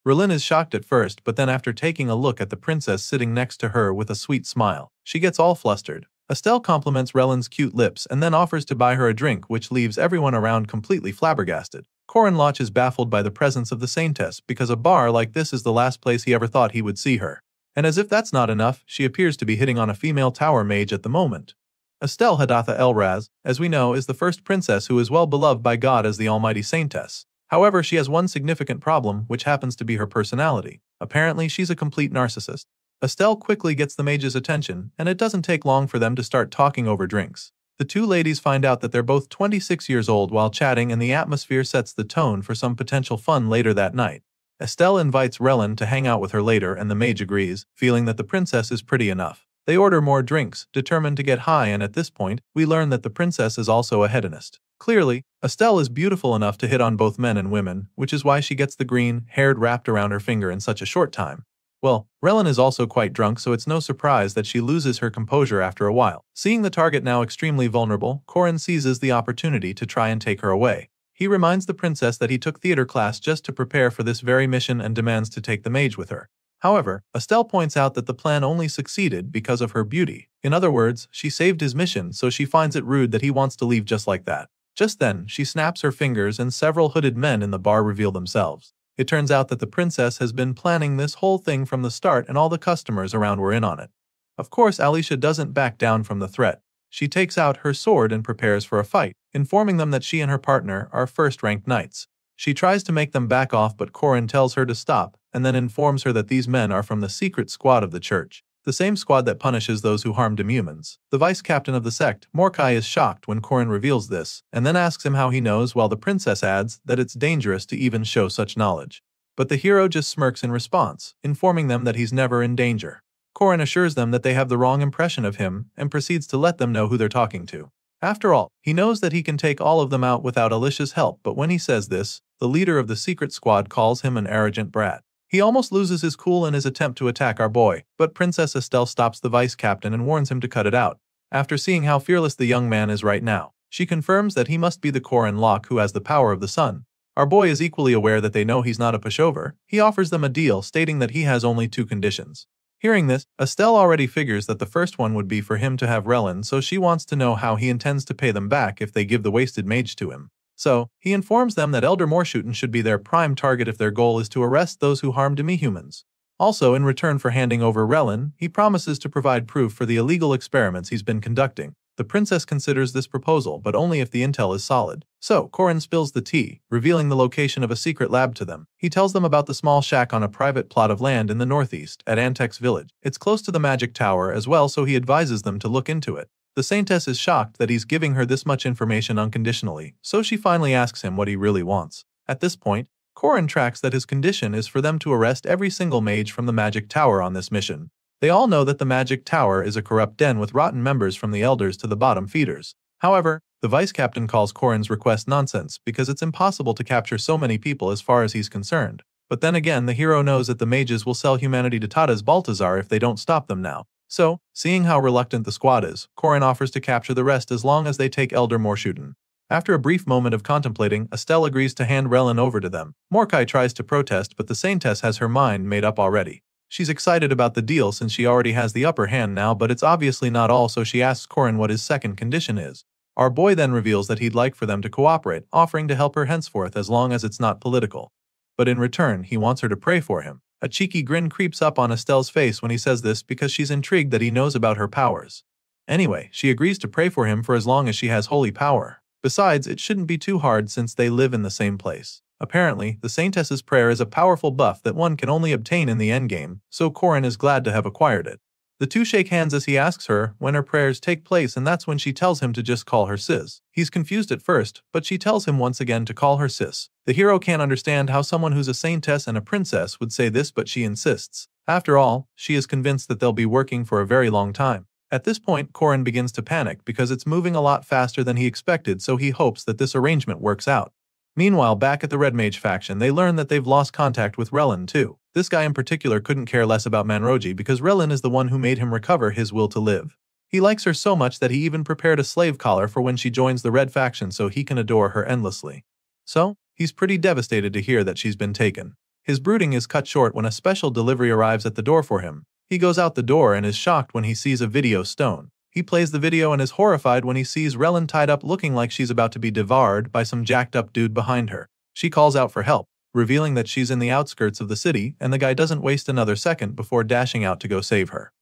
Relin is shocked at first, but then after taking a look at the princess sitting next to her with a sweet smile, she gets all flustered. Estelle compliments Relin's cute lips and then offers to buy her a drink, which leaves everyone around completely flabbergasted. Corin Locke is baffled by the presence of the Saintess because a bar like this is the last place he ever thought he would see her. And as if that's not enough, she appears to be hitting on a female tower mage at the moment. Estelle Hadatha Elraz, as we know, is the first princess who is well beloved by God as the almighty Saintess. However, she has one significant problem, which happens to be her personality. Apparently, she's a complete narcissist. Estelle quickly gets the mage's attention, and it doesn't take long for them to start talking over drinks. The two ladies find out that they're both 26 years old while chatting, and the atmosphere sets the tone for some potential fun later that night. Estelle invites Relin to hang out with her later, and the mage agrees, feeling that the princess is pretty enough. They order more drinks, determined to get high, and at this point, we learn that the princess is also a hedonist. Clearly, Estelle is beautiful enough to hit on both men and women, which is why she gets the green haired wrapped around her finger in such a short time. Well, Relin is also quite drunk, so it's no surprise that she loses her composure after a while. Seeing the target now extremely vulnerable, Corin seizes the opportunity to try and take her away. He reminds the princess that he took theater class just to prepare for this very mission and demands to take the mage with her. However, Estelle points out that the plan only succeeded because of her beauty. In other words, she saved his mission, so she finds it rude that he wants to leave just like that. Just then, she snaps her fingers and several hooded men in the bar reveal themselves. It turns out that the princess has been planning this whole thing from the start, and all the customers around were in on it. Of course, Alicia doesn't back down from the threat. She takes out her sword and prepares for a fight, informing them that she and her partner are first-ranked knights. She tries to make them back off, but Corin tells her to stop, and then informs her that these men are from the secret squad of the church, the same squad that punishes those who harm humans. The vice-captain of the sect, Mordecai, is shocked when Corin reveals this, and then asks him how he knows, while the princess adds that it's dangerous to even show such knowledge. But the hero just smirks in response, informing them that he's never in danger. Corin assures them that they have the wrong impression of him, and proceeds to let them know who they're talking to. After all, he knows that he can take all of them out without Alicia's help, but when he says this, the leader of the secret squad calls him an arrogant brat. He almost loses his cool in his attempt to attack our boy, but Princess Estelle stops the vice-captain and warns him to cut it out. After seeing how fearless the young man is right now, she confirms that he must be the Corin Locke who has the power of the sun. Our boy is equally aware that they know he's not a pushover. He offers them a deal, stating that he has only 2 conditions. Hearing this, Estelle already figures that the first one would be for him to have Relin, so she wants to know how he intends to pay them back if they give the wasted mage to him. So, he informs them that Elder Morshuten should be their prime target if their goal is to arrest those who harm demi-humans. Also, in return for handing over Relin, he promises to provide proof for the illegal experiments he's been conducting. The princess considers this proposal, but only if the intel is solid. So, Corin spills the tea, revealing the location of a secret lab to them. He tells them about the small shack on a private plot of land in the northeast, at Antec's village. It's close to the magic tower as well, so he advises them to look into it. The Saintess is shocked that he's giving her this much information unconditionally, so she finally asks him what he really wants. At this point, Corin tracks that his condition is for them to arrest every single mage from the magic tower on this mission. They all know that the magic tower is a corrupt den with rotten members from the elders to the bottom feeders. However, the vice-captain calls Corin's request nonsense because it's impossible to capture so many people as far as he's concerned. But then again, the hero knows that the mages will sell humanity to Tada's Baltazar if they don't stop them now. So, seeing how reluctant the squad is, Corin offers to capture the rest as long as they take Elder Morshuten. After a brief moment of contemplating, Estelle agrees to hand Relin over to them. Mordecai tries to protest, but the Saintess has her mind made up already. She's excited about the deal since she already has the upper hand now, but it's obviously not all, so she asks Corin what his second condition is. Our boy then reveals that he'd like for them to cooperate, offering to help her henceforth as long as it's not political. But in return, he wants her to pray for him. A cheeky grin creeps up on Estelle's face when he says this because she's intrigued that he knows about her powers. Anyway, she agrees to pray for him for as long as she has holy power. Besides, it shouldn't be too hard since they live in the same place. Apparently, the Saintess's Prayer is a powerful buff that one can only obtain in the endgame, so Corin is glad to have acquired it. The two shake hands as he asks her when her prayers take place, and that's when she tells him to just call her sis. He's confused at first, but she tells him once again to call her sis. The hero can't understand how someone who's a saintess and a princess would say this, but she insists. After all, she is convinced that they'll be working for a very long time. At this point, Corin begins to panic because it's moving a lot faster than he expected, so he hopes that this arrangement works out. Meanwhile, back at the Red Mage faction, they learn that they've lost contact with Relin too. This guy in particular couldn't care less about Manroji because Relin is the one who made him recover his will to live. He likes her so much that he even prepared a slave collar for when she joins the Red faction so he can adore her endlessly. So, he's pretty devastated to hear that she's been taken. His brooding is cut short when a special delivery arrives at the door for him. He goes out the door and is shocked when he sees a video stone. He plays the video and is horrified when he sees Relin tied up looking like she's about to be devoured by some jacked up dude behind her. She calls out for help, revealing that she's in the outskirts of the city, and the guy doesn't waste another second before dashing out to go save her.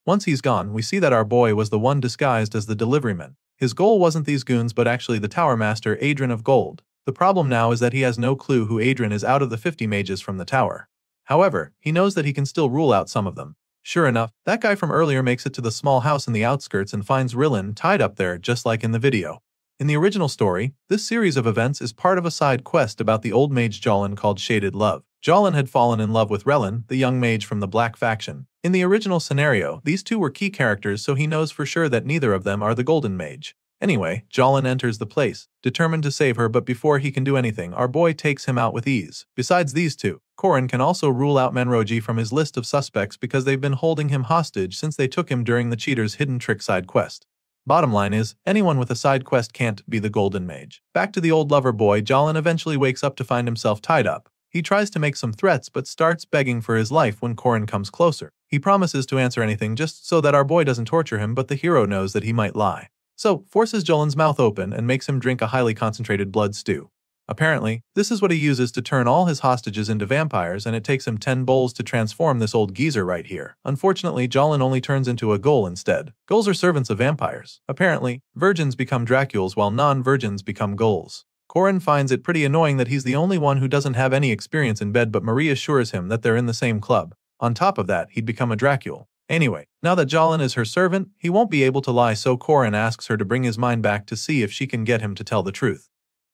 Once he's gone, we see that our boy was the one disguised as the deliveryman. His goal wasn't these goons but actually the Tower Master Adrian of Gold. The problem now is that he has no clue who Adrian is out of the 50 mages from the tower. However, he knows that he can still rule out some of them. Sure enough, that guy from earlier makes it to the small house in the outskirts and finds Relin tied up there just like in the video. In the original story, this series of events is part of a side quest about the old mage Jolin called Shaded Love. Jolin had fallen in love with Relin, the young mage from the Black faction. In the original scenario, these two were key characters, so he knows for sure that neither of them are the Golden Mage. Anyway, Jolin enters the place, determined to save her, but before he can do anything, our boy takes him out with ease. Besides these two, Corin can also rule out Manroji from his list of suspects because they've been holding him hostage since they took him during the cheater's hidden trick side quest. Bottom line is, anyone with a side quest can't be the Golden Mage. Back to the old lover boy, Jolin eventually wakes up to find himself tied up. He tries to make some threats but starts begging for his life when Corin comes closer. He promises to answer anything just so that our boy doesn't torture him, but the hero knows that he might lie. So, forces Jolin's mouth open and makes him drink a highly concentrated blood stew. Apparently, this is what he uses to turn all his hostages into vampires, and it takes him 10 bowls to transform this old geezer right here. Unfortunately, Jolin only turns into a ghoul instead. Ghouls are servants of vampires. Apparently, virgins become Dracules while non-virgins become ghouls. Corin finds it pretty annoying that he's the only one who doesn't have any experience in bed, but Marie assures him that they're in the same club. On top of that, he'd become a Dracule. Anyway, now that Jolin is her servant, he won't be able to lie, so Corin asks her to bring his mind back to see if she can get him to tell the truth.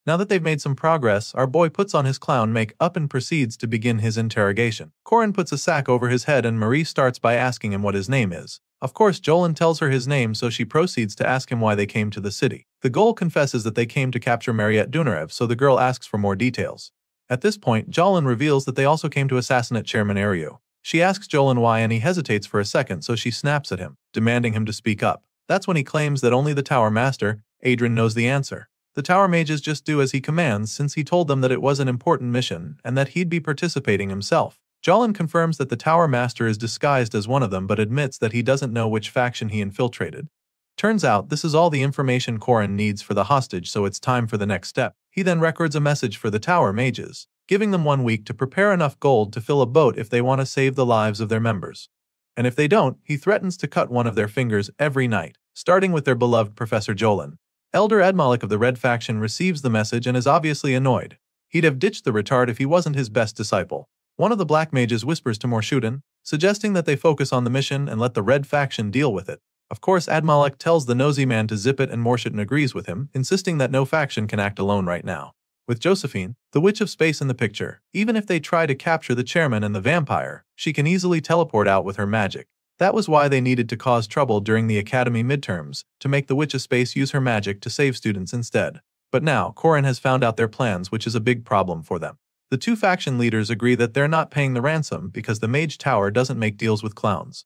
Now that they've made some progress, our boy puts on his clown make-up and proceeds to begin his interrogation. Corin puts a sack over his head and Marie starts by asking him what his name is. Of course, Jolin tells her his name, so she proceeds to ask him why they came to the city. The ghoul confesses that they came to capture Mariette Dunarev, so the girl asks for more details. At this point, Jolin reveals that they also came to assassinate Chairman Ariu. She asks Jolin why and he hesitates for a second, so she snaps at him, demanding him to speak up. That's when he claims that only the Tower Master, Adrian, knows the answer. The Tower Mages just do as he commands since he told them that it was an important mission and that he'd be participating himself. Jolin confirms that the Tower Master is disguised as one of them but admits that he doesn't know which faction he infiltrated. Turns out this is all the information Corin needs for the hostage, so it's time for the next step. He then records a message for the Tower Mages, giving them 1 week to prepare enough gold to fill a boat if they want to save the lives of their members. And if they don't, he threatens to cut one of their fingers every night, starting with their beloved Professor Jolin. Elder Admalik of the Red faction receives the message and is obviously annoyed. He'd have ditched the retard if he wasn't his best disciple. One of the Black Mages whispers to Morshudan, suggesting that they focus on the mission and let the Red faction deal with it. Of course, Admalik tells the nosy man to zip it and Morshudan agrees with him, insisting that no faction can act alone right now. With Josephine, the Witch of Space, in the picture, even if they try to capture the chairman and the vampire, she can easily teleport out with her magic. That was why they needed to cause trouble during the Academy midterms, to make the Witch of Space use her magic to save students instead. But now, Corin has found out their plans, which is a big problem for them. The two faction leaders agree that they're not paying the ransom because the Mage Tower doesn't make deals with clowns.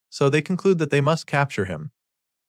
So they conclude that they must capture him.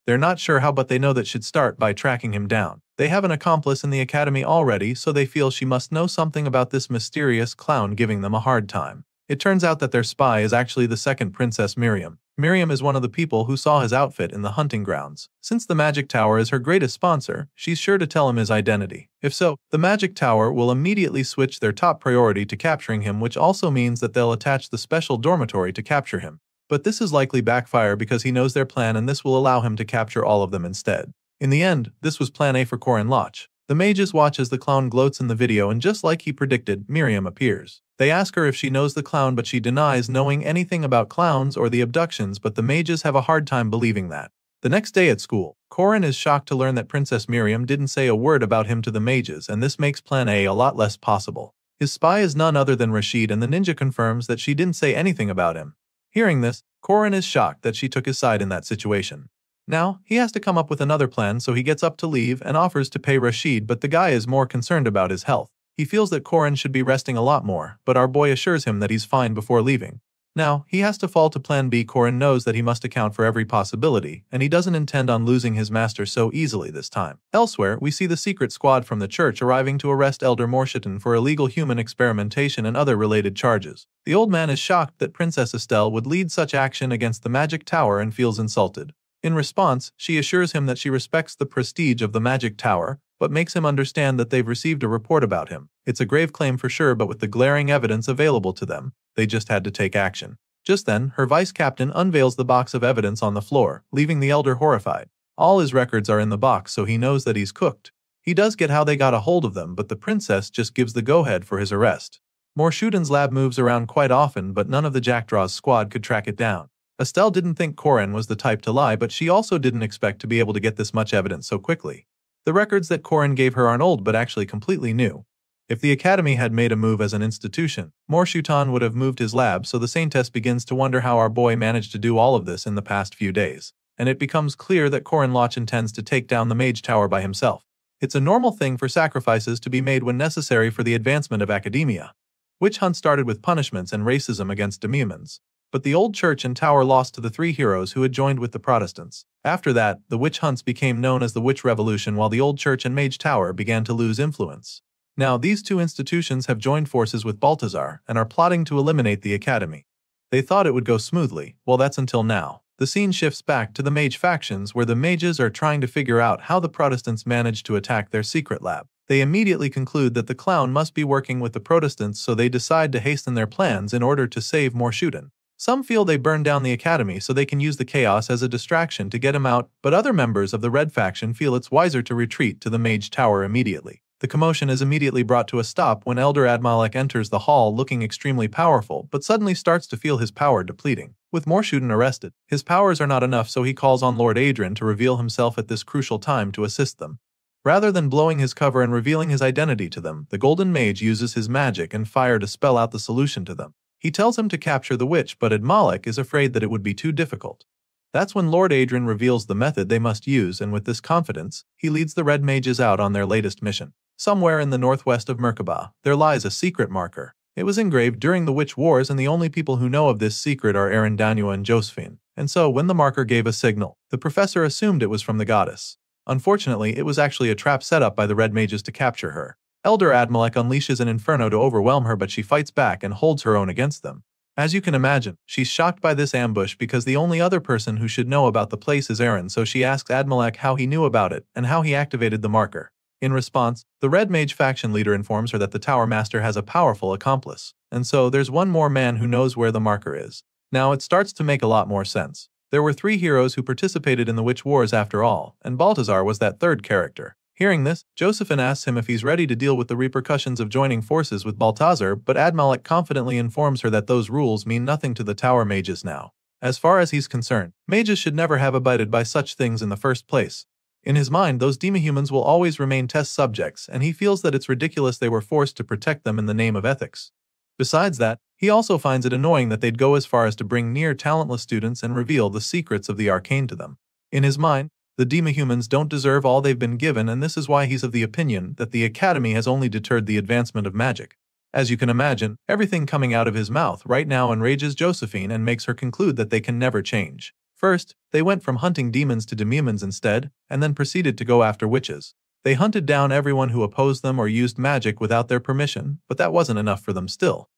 They're not sure how, but they know that should start by tracking him down. They have an accomplice in the Academy already, so they feel she must know something about this mysterious clown giving them a hard time. It turns out that their spy is actually the second Princess Miriam. Miriam is one of the people who saw his outfit in the hunting grounds. Since the Magic Tower is her greatest sponsor, she's sure to tell him his identity. If so, the Magic Tower will immediately switch their top priority to capturing him, which also means that they'll attach the special dormitory to capture him. But this is likely backfire because he knows their plan and this will allow him to capture all of them instead. In the end, this was Plan A for Corin Loch. The mages watch as the clown gloats in the video, and just like he predicted, Miriam appears. They ask her if she knows the clown, but she denies knowing anything about clowns or the abductions, but the mages have a hard time believing that. The next day at school, Corin is shocked to learn that Princess Miriam didn't say a word about him to the mages, and this makes Plan A lot less possible. His spy is none other than Rashid, and the ninja confirms that she didn't say anything about him. Hearing this, Corin is shocked that she took his side in that situation. Now, he has to come up with another plan, so he gets up to leave and offers to pay Rashid, but the guy is more concerned about his health. He feels that Corin should be resting a lot more, but our boy assures him that he's fine before leaving. Now, he has to fall to Plan B. Corin knows that he must account for every possibility, and he doesn't intend on losing his master so easily this time. Elsewhere, we see the secret squad from the church arriving to arrest Elder Morshitan for illegal human experimentation and other related charges. The old man is shocked that Princess Estelle would lead such action against the magic tower and feels insulted. In response, she assures him that she respects the prestige of the magic tower, but makes him understand that they've received a report about him. It's a grave claim for sure, but with the glaring evidence available to them, they just had to take action. Just then, her vice-captain unveils the box of evidence on the floor, leaving the elder horrified. All his records are in the box, so he knows that he's cooked. He does get how they got a hold of them, but the princess just gives the go-ahead for his arrest. Morshitan's lab moves around quite often, but none of the Jackdraw's squad could track it down. Estelle didn't think Corin was the type to lie, but she also didn't expect to be able to get this much evidence so quickly. The records that Corin gave her aren't old, but actually completely new. If the Academy had made a move as an institution, Morshitan would have moved his lab, so the Saintess begins to wonder how our boy managed to do all of this in the past few days. And it becomes clear that Corin Loch intends to take down the Mage Tower by himself. It's a normal thing for sacrifices to be made when necessary for the advancement of academia. Witch hunt started with punishments and racism against demumans. But the old church and tower lost to the three heroes who had joined with the Protestants. After that, the witch hunts became known as the Witch Revolution, while the old church and Mage Tower began to lose influence. Now, these two institutions have joined forces with Balthazar and are plotting to eliminate the Academy. They thought it would go smoothly. Well, that's until now. The scene shifts back to the mage factions, where the mages are trying to figure out how the Protestants managed to attack their secret lab. They immediately conclude that the clown must be working with the Protestants, so they decide to hasten their plans in order to save Morshitan. Some feel they burn down the Academy so they can use the chaos as a distraction to get him out, but other members of the Red faction feel it's wiser to retreat to the Mage Tower immediately. The commotion is immediately brought to a stop when Elder Admalek enters the hall looking extremely powerful, but suddenly starts to feel his power depleting. With Morshitan arrested, his powers are not enough, so he calls on Lord Adrian to reveal himself at this crucial time to assist them. Rather than blowing his cover and revealing his identity to them, the Golden Mage uses his magic and fire to spell out the solution to them. He tells him to capture the witch, but Admalek is afraid that it would be too difficult. That's when Lord Adrian reveals the method they must use, and with this confidence, he leads the Red Mages out on their latest mission. Somewhere in the northwest of Merkaba, there lies a secret marker. It was engraved during the Witch Wars, and the only people who know of this secret are Arendanyua and Josephine. And so, when the marker gave a signal, the professor assumed it was from the goddess. Unfortunately, it was actually a trap set up by the Red Mages to capture her. Elder Admalek unleashes an inferno to overwhelm her, but she fights back and holds her own against them. As you can imagine, she's shocked by this ambush because the only other person who should know about the place is Aaron, so she asks Admalek how he knew about it and how he activated the marker. In response, the Red Mage faction leader informs her that the Tower Master has a powerful accomplice, and so there's one more man who knows where the marker is. Now it starts to make a lot more sense. There were 3 heroes who participated in the Witch Wars after all, and Balthazar was that third character. Hearing this, Josephine asks him if he's ready to deal with the repercussions of joining forces with Balthazar, but Admalek confidently informs her that those rules mean nothing to the Tower Mages now. As far as he's concerned, mages should never have abided by such things in the first place. In his mind, those demihumans will always remain test subjects, and he feels that it's ridiculous they were forced to protect them in the name of ethics. Besides that, he also finds it annoying that they'd go as far as to bring near talentless students and reveal the secrets of the arcane to them. In his mind, the demihumans don't deserve all they've been given, and this is why he's of the opinion that the Academy has only deterred the advancement of magic. As you can imagine, everything coming out of his mouth right now enrages Josephine and makes her conclude that they can never change. First, they went from hunting demons to demumans instead, and then proceeded to go after witches. They hunted down everyone who opposed them or used magic without their permission, but that wasn't enough for them still.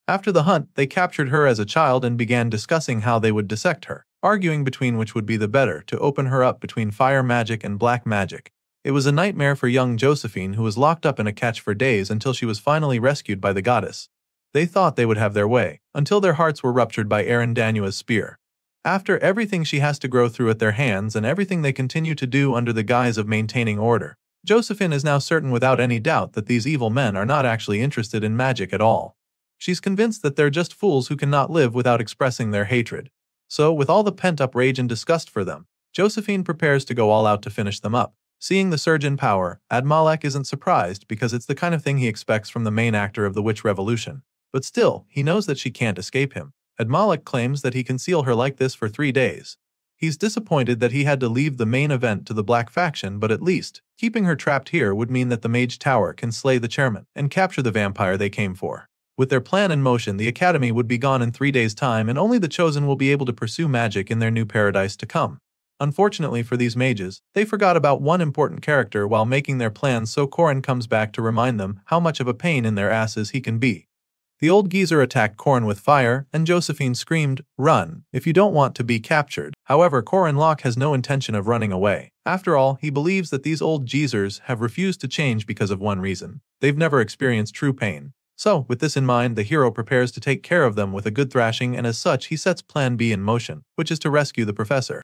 After the hunt, they captured her as a child and began discussing how they would dissect her, arguing between which would be the better to open her up between fire magic and black magic. It was a nightmare for young Josephine, who was locked up in a catch for days until she was finally rescued by the goddess. They thought they would have their way, until their hearts were ruptured by Arendanua's spear. After everything she has to grow through at their hands and everything they continue to do under the guise of maintaining order, Josephine is now certain without any doubt that these evil men are not actually interested in magic at all. She's convinced that they're just fools who cannot live without expressing their hatred. So, with all the pent-up rage and disgust for them, Josephine prepares to go all out to finish them up. Seeing the surge in power, Admalek isn't surprised because it's the kind of thing he expects from the main actor of the Witch Revolution. But still, he knows that she can't escape him. Admalek claims that he can seal her like this for 3 days. He's disappointed that he had to leave the main event to the Black faction, but at least, keeping her trapped here would mean that the Mage Tower can slay the chairman and capture the vampire they came for. With their plan in motion, the Academy would be gone in 3 days' time and only the Chosen will be able to pursue magic in their new paradise to come. Unfortunately for these mages, they forgot about one important character while making their plans, so Corin comes back to remind them how much of a pain in their asses he can be. The old geezer attacked Corin with fire, and Josephine screamed, "Run, if you don't want to be captured." However, Corin Locke has no intention of running away. After all, he believes that these old geezers have refused to change because of one reason. They've never experienced true pain. So, with this in mind, the hero prepares to take care of them with a good thrashing, and as such he sets Plan B in motion, which is to rescue the professor.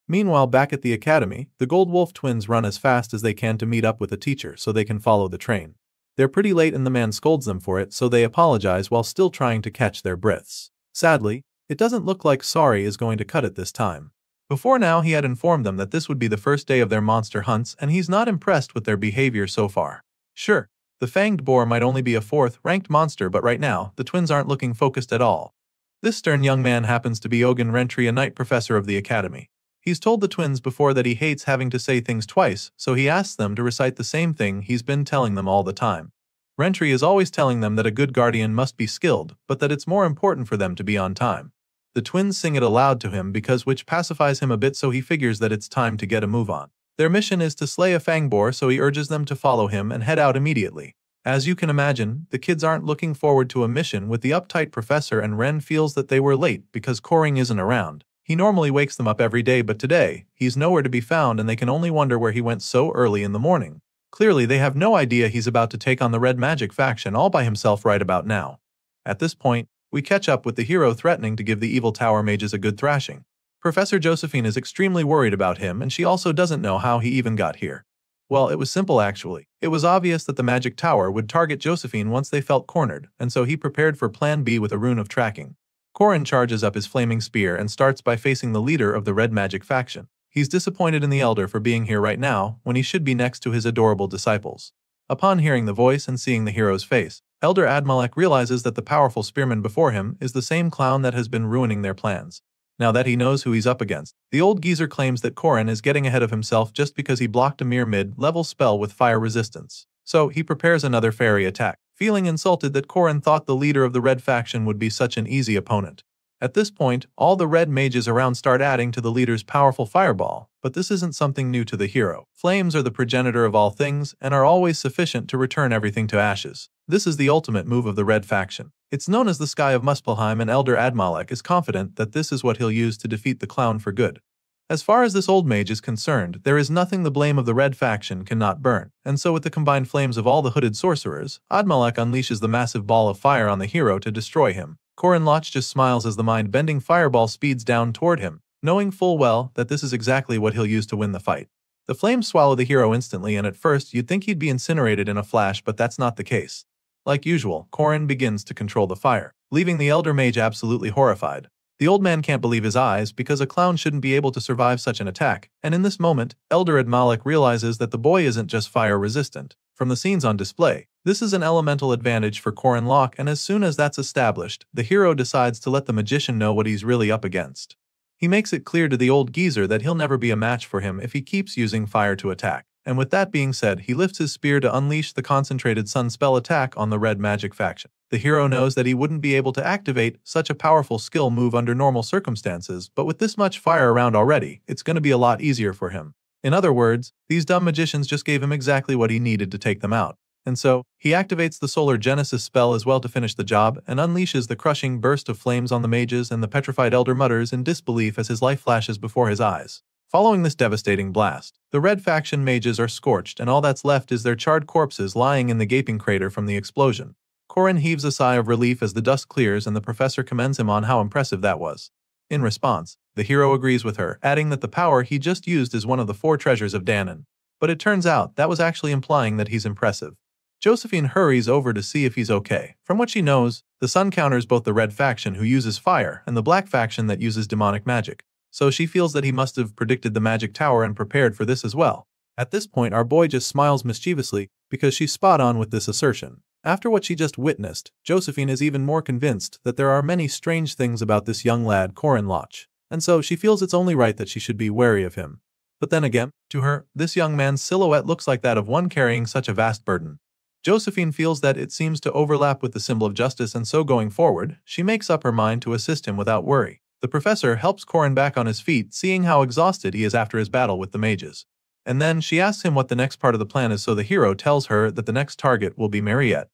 Meanwhile, back at the academy, the Gold Wolf twins run as fast as they can to meet up with the teacher so they can follow the train. They're pretty late and the man scolds them for it, so they apologize while still trying to catch their breaths. Sadly, it doesn't look like Sorry is going to cut it this time. Before now, he had informed them that this would be the first day of their monster hunts, and he's not impressed with their behavior so far. Sure, the Fanged Boar might only be a 4th-ranked monster, but right now, the twins aren't looking focused at all. This stern young man happens to be Ogun Rentry, a knight professor of the academy. He's told the twins before that he hates having to say things twice, so he asks them to recite the same thing he's been telling them all the time. Rentry is always telling them that a good guardian must be skilled, but that it's more important for them to be on time. The twins sing it aloud to him which pacifies him a bit, so he figures that it's time to get a move on. Their mission is to slay a Fangboar, so he urges them to follow him and head out immediately. As you can imagine, the kids aren't looking forward to a mission with the uptight professor, and Ren feels that they were late because Corin isn't around. He normally wakes them up every day, but today, he's nowhere to be found and they can only wonder where he went so early in the morning. Clearly, they have no idea he's about to take on the Red Magic faction all by himself right about now. At this point, we catch up with the hero threatening to give the evil tower mages a good thrashing. Professor Josephine is extremely worried about him, and she also doesn't know how he even got here. Well, it was simple actually. It was obvious that the magic tower would target Josephine once they felt cornered, and so he prepared for Plan B with a rune of tracking. Corin charges up his flaming spear and starts by facing the leader of the Red Magic faction. He's disappointed in the Elder for being here right now, when he should be next to his adorable disciples. Upon hearing the voice and seeing the hero's face, Elder Admalek realizes that the powerful spearman before him is the same clown that has been ruining their plans. Now that he knows who he's up against, the old geezer claims that Corin is getting ahead of himself just because he blocked a mere mid-level spell with fire resistance. So he prepares another fairy attack, feeling insulted that Corin thought the leader of the Red faction would be such an easy opponent. At this point, all the red mages around start adding to the leader's powerful fireball, but this isn't something new to the hero. Flames are the progenitor of all things and are always sufficient to return everything to ashes. This is the ultimate move of the Red faction. It's known as the Sky of Muspelheim, and Elder Admalek is confident that this is what he'll use to defeat the clown for good. As far as this old mage is concerned, there is nothing the blame of the Red faction cannot burn, and so with the combined flames of all the hooded sorcerers, Admalek unleashes the massive ball of fire on the hero to destroy him. Corin Locke just smiles as the mind-bending fireball speeds down toward him, knowing full well that this is exactly what he'll use to win the fight. The flames swallow the hero instantly, and at first you'd think he'd be incinerated in a flash, but that's not the case. Like usual, Corin begins to control the fire, leaving the elder mage absolutely horrified. The old man can't believe his eyes because a clown shouldn't be able to survive such an attack, and in this moment, Elder Admalek realizes that the boy isn't just fire-resistant. From the scenes on display, this is an elemental advantage for Corin Locke, and as soon as that's established, the hero decides to let the magician know what he's really up against. He makes it clear to the old geezer that he'll never be a match for him if he keeps using fire to attack. And with that being said, he lifts his spear to unleash the concentrated sun spell attack on the Red Magic faction. The hero knows that he wouldn't be able to activate such a powerful skill move under normal circumstances, but with this much fire around already, it's going to be a lot easier for him. In other words, these dumb magicians just gave him exactly what he needed to take them out. And so, he activates the Solar Genesis spell as well to finish the job and unleashes the crushing burst of flames on the mages, and the petrified elder mutters in disbelief as his life flashes before his eyes. Following this devastating blast, the Red faction mages are scorched, and all that's left is their charred corpses lying in the gaping crater from the explosion. Corin heaves a sigh of relief as the dust clears, and the professor commends him on how impressive that was. In response, the hero agrees with her, adding that the power he just used is one of the 4 treasures of Danon. but it turns out that was actually implying that he's impressive. Josephine hurries over to see if he's okay. From what she knows, the sun counters both the red faction who uses fire and the black faction that uses demonic magic, so she feels that he must have predicted the magic tower and prepared for this as well. At this point, our boy just smiles mischievously because she's spot on with this assertion. After what she just witnessed, Josephine is even more convinced that there are many strange things about this young lad Corin Loch, and so she feels it's only right that she should be wary of him. But then again, to her, this young man's silhouette looks like that of one carrying such a vast burden. Josephine feels that it seems to overlap with the symbol of justice, and so going forward, she makes up her mind to assist him without worry. The professor helps Corin back on his feet, seeing how exhausted he is after his battle with the mages. And then she asks him what the next part of the plan is, so the hero tells her that the next target will be Mariette.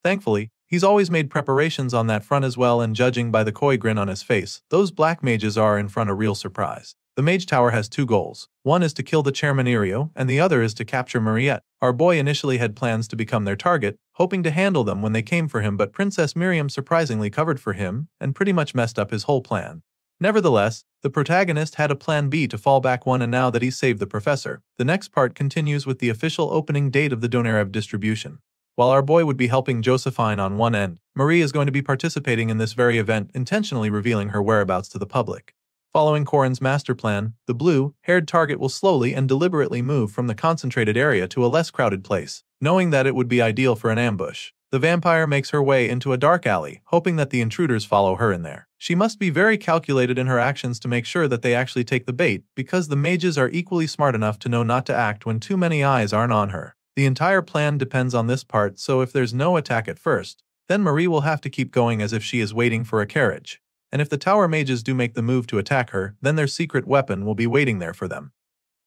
Thankfully, he's always made preparations on that front as well, and judging by the coy grin on his face, those black mages are in front a real surprise. The Mage Tower has two goals. One is to kill the chairman Irio, and the other is to capture Mariette. Our boy initially had plans to become their target, hoping to handle them when they came for him, but Princess Miriam surprisingly covered for him and pretty much messed up his whole plan. Nevertheless, the protagonist had a plan B to fall back on, and now that he's saved the professor, the next part continues with the official opening date of the Donarev distribution. While our boy would be helping Josephine on one end, Marie is going to be participating in this very event, intentionally revealing her whereabouts to the public. Following Corin's master plan, the blue-haired target will slowly and deliberately move from the concentrated area to a less crowded place, knowing that it would be ideal for an ambush. The vampire makes her way into a dark alley, hoping that the intruders follow her in there. She must be very calculated in her actions to make sure that they actually take the bait, because the mages are equally smart enough to know not to act when too many eyes aren't on her. The entire plan depends on this part, so if there's no attack at first, then Marie will have to keep going as if she is waiting for a carriage. And if the tower mages do make the move to attack her, then their secret weapon will be waiting there for them.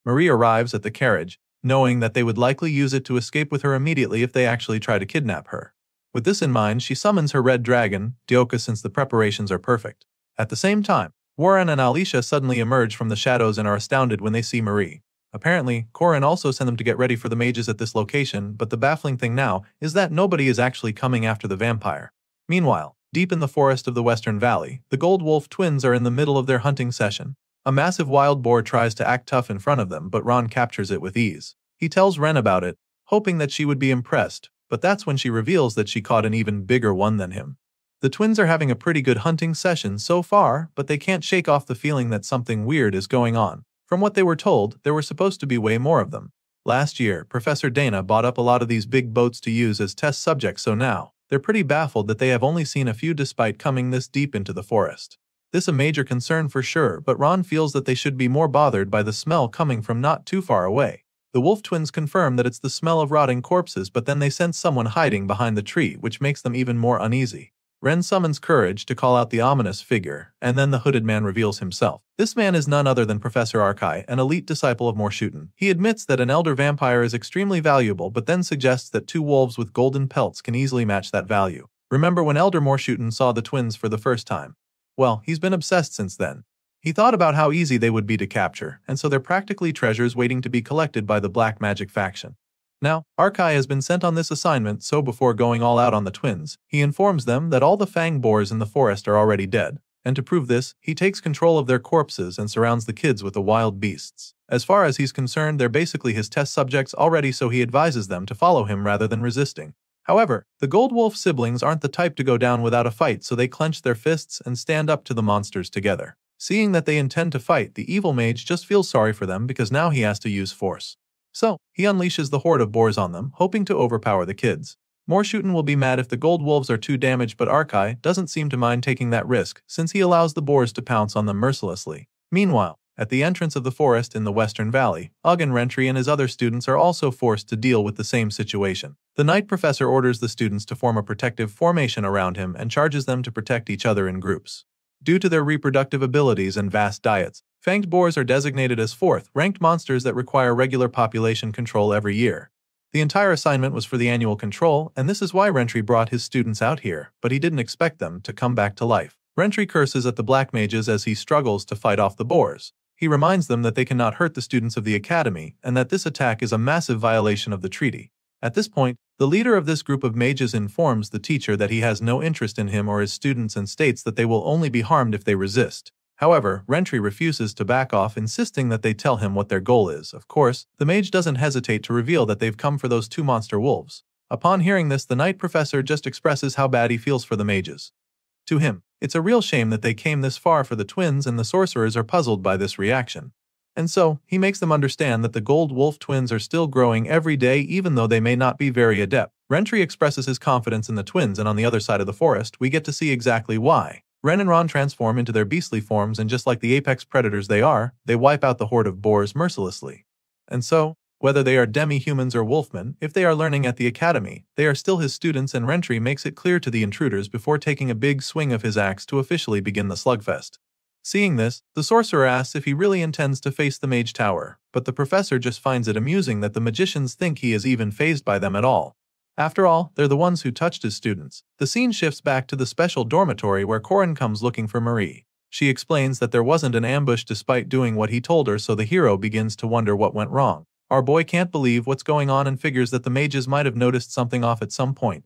Marie arrives at the carriage, knowing that they would likely use it to escape with her immediately if they actually try to kidnap her. With this in mind, she summons her red dragon, Dioka, since the preparations are perfect. At the same time, Warren and Alicia suddenly emerge from the shadows and are astounded when they see Marie. Apparently, Corin also sent them to get ready for the mages at this location, but the baffling thing now is that nobody is actually coming after the vampire. Meanwhile, deep in the forest of the Western Valley, the Gold Wolf twins are in the middle of their hunting session. A massive wild boar tries to act tough in front of them, but Ron captures it with ease. He tells Ren about it, hoping that she would be impressed, but that's when she reveals that she caught an even bigger one than him. The twins are having a pretty good hunting session so far, but they can't shake off the feeling that something weird is going on. From what they were told, there were supposed to be way more of them. Last year, Professor Dana bought up a lot of these big boats to use as test subjects, so now they're pretty baffled that they have only seen a few despite coming this deep into the forest. This a major concern for sure, but Ron feels that they should be more bothered by the smell coming from not too far away. The wolf twins confirm that it's the smell of rotting corpses, but then they sense someone hiding behind the tree, which makes them even more uneasy. Ren summons courage to call out the ominous figure, and then the hooded man reveals himself. This man is none other than Professor Arkai, an elite disciple of Morshuten. He admits that an elder vampire is extremely valuable, but then suggests that two wolves with golden pelts can easily match that value. Remember when Elder Morshuten saw the twins for the first time? Well, he's been obsessed since then. He thought about how easy they would be to capture, and so they're practically treasures waiting to be collected by the black magic faction. Now, Arkai has been sent on this assignment, so before going all out on the twins, he informs them that all the fang boars in the forest are already dead, and to prove this, he takes control of their corpses and surrounds the kids with the wild beasts. As far as he's concerned, they're basically his test subjects already, so he advises them to follow him rather than resisting. However, the Gold Wolf siblings aren't the type to go down without a fight, so they clench their fists and stand up to the monsters together. Seeing that they intend to fight, the evil mage just feels sorry for them because now he has to use force. So, he unleashes the horde of boars on them, hoping to overpower the kids. Morshuten will be mad if the gold wolves are too damaged, but Arkai doesn't seem to mind taking that risk, since he allows the boars to pounce on them mercilessly. Meanwhile, at the entrance of the forest in the Western Valley, Ugin Rentry and his other students are also forced to deal with the same situation. The Night Professor orders the students to form a protective formation around him and charges them to protect each other in groups. Due to their reproductive abilities and vast diets, fanged boars are designated as fourth-ranked monsters that require regular population control every year. The entire assignment was for the annual control, and this is why Rentry brought his students out here, but he didn't expect them to come back to life. Rentry curses at the black mages as he struggles to fight off the boars. He reminds them that they cannot hurt the students of the academy, and that this attack is a massive violation of the treaty. At this point, the leader of this group of mages informs the teacher that he has no interest in him or his students and states that they will only be harmed if they resist. However, Rentry refuses to back off, insisting that they tell him what their goal is. Of course, the mage doesn't hesitate to reveal that they've come for those two monster wolves. Upon hearing this, the Knight Professor just expresses how bad he feels for the mages. To him, it's a real shame that they came this far for the twins, and the sorcerers are puzzled by this reaction. And so, he makes them understand that the Gold Wolf twins are still growing every day even though they may not be very adept. Rentry expresses his confidence in the twins, and on the other side of the forest, we get to see exactly why. Ren and Ron transform into their beastly forms, and just like the apex predators they are, they wipe out the horde of boars mercilessly. And so, whether they are demi-humans or wolfmen, if they are learning at the academy, they are still his students, and Rentry makes it clear to the intruders before taking a big swing of his axe to officially begin the slugfest. Seeing this, the sorcerer asks if he really intends to face the mage tower, but the professor just finds it amusing that the magicians think he is even fazed by them at all. After all, they're the ones who touched his students. The scene shifts back to the special dormitory where Corin comes looking for Marie. She explains that there wasn't an ambush despite doing what he told her, so the hero begins to wonder what went wrong. Our boy can't believe what's going on and figures that the mages might have noticed something off at some point.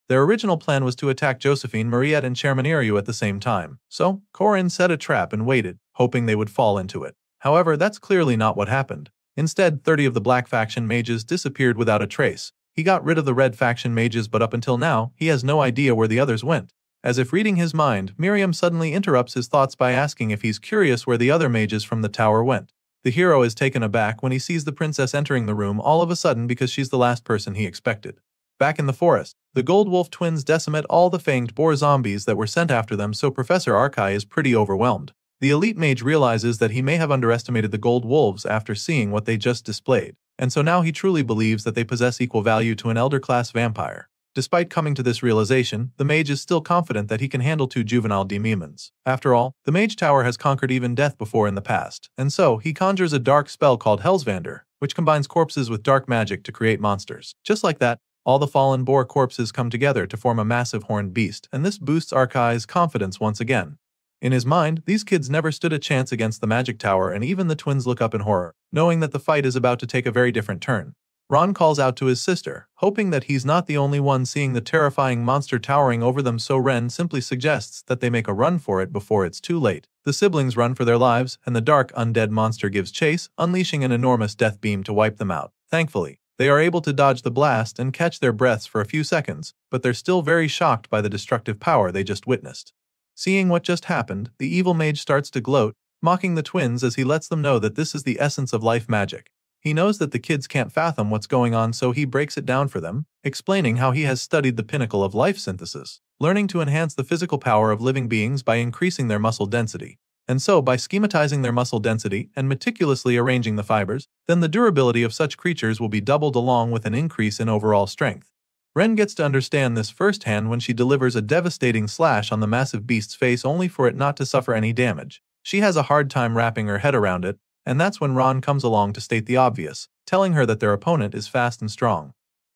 Their original plan was to attack Josephine, Mariette, and Chairman at the same time, so Corin set a trap and waited, hoping they would fall into it. However, that's clearly not what happened. Instead, 30 of the Black Faction mages disappeared without a trace. He got rid of the Red Faction mages, but up until now, he has no idea where the others went. As if reading his mind, Miriam suddenly interrupts his thoughts by asking if he's curious where the other mages from the tower went. The hero is taken aback when he sees the princess entering the room all of a sudden because she's the last person he expected. Back in the forest, the Gold Wolf twins decimate all the fanged boar zombies that were sent after them, so Professor Arkai is pretty overwhelmed. The elite mage realizes that he may have underestimated the Gold Wolves after seeing what they just displayed, and so now he truly believes that they possess equal value to an elder-class vampire. Despite coming to this realization, the mage is still confident that he can handle two juvenile demons. After all, the mage tower has conquered even death before in the past, and so he conjures a dark spell called Hellsvander, which combines corpses with dark magic to create monsters. Just like that, all the fallen boar corpses come together to form a massive horned beast, and this boosts Arkai's confidence once again. In his mind, these kids never stood a chance against the magic tower, and even the twins look up in horror, knowing that the fight is about to take a very different turn. Ron calls out to his sister, hoping that he's not the only one seeing the terrifying monster towering over them, so Ren simply suggests that they make a run for it before it's too late. The siblings run for their lives, and the dark undead monster gives chase, unleashing an enormous death beam to wipe them out. Thankfully, they are able to dodge the blast and catch their breaths for a few seconds, but they're still very shocked by the destructive power they just witnessed. Seeing what just happened, the evil mage starts to gloat, mocking the twins as he lets them know that this is the essence of life magic. He knows that the kids can't fathom what's going on, so he breaks it down for them, explaining how he has studied the pinnacle of life synthesis, learning to enhance the physical power of living beings by increasing their muscle density. And so, by schematizing their muscle density and meticulously arranging the fibers, then the durability of such creatures will be doubled along with an increase in overall strength. Ren gets to understand this firsthand when she delivers a devastating slash on the massive beast's face only for it not to suffer any damage. She has a hard time wrapping her head around it, and that's when Ron comes along to state the obvious, telling her that their opponent is fast and strong.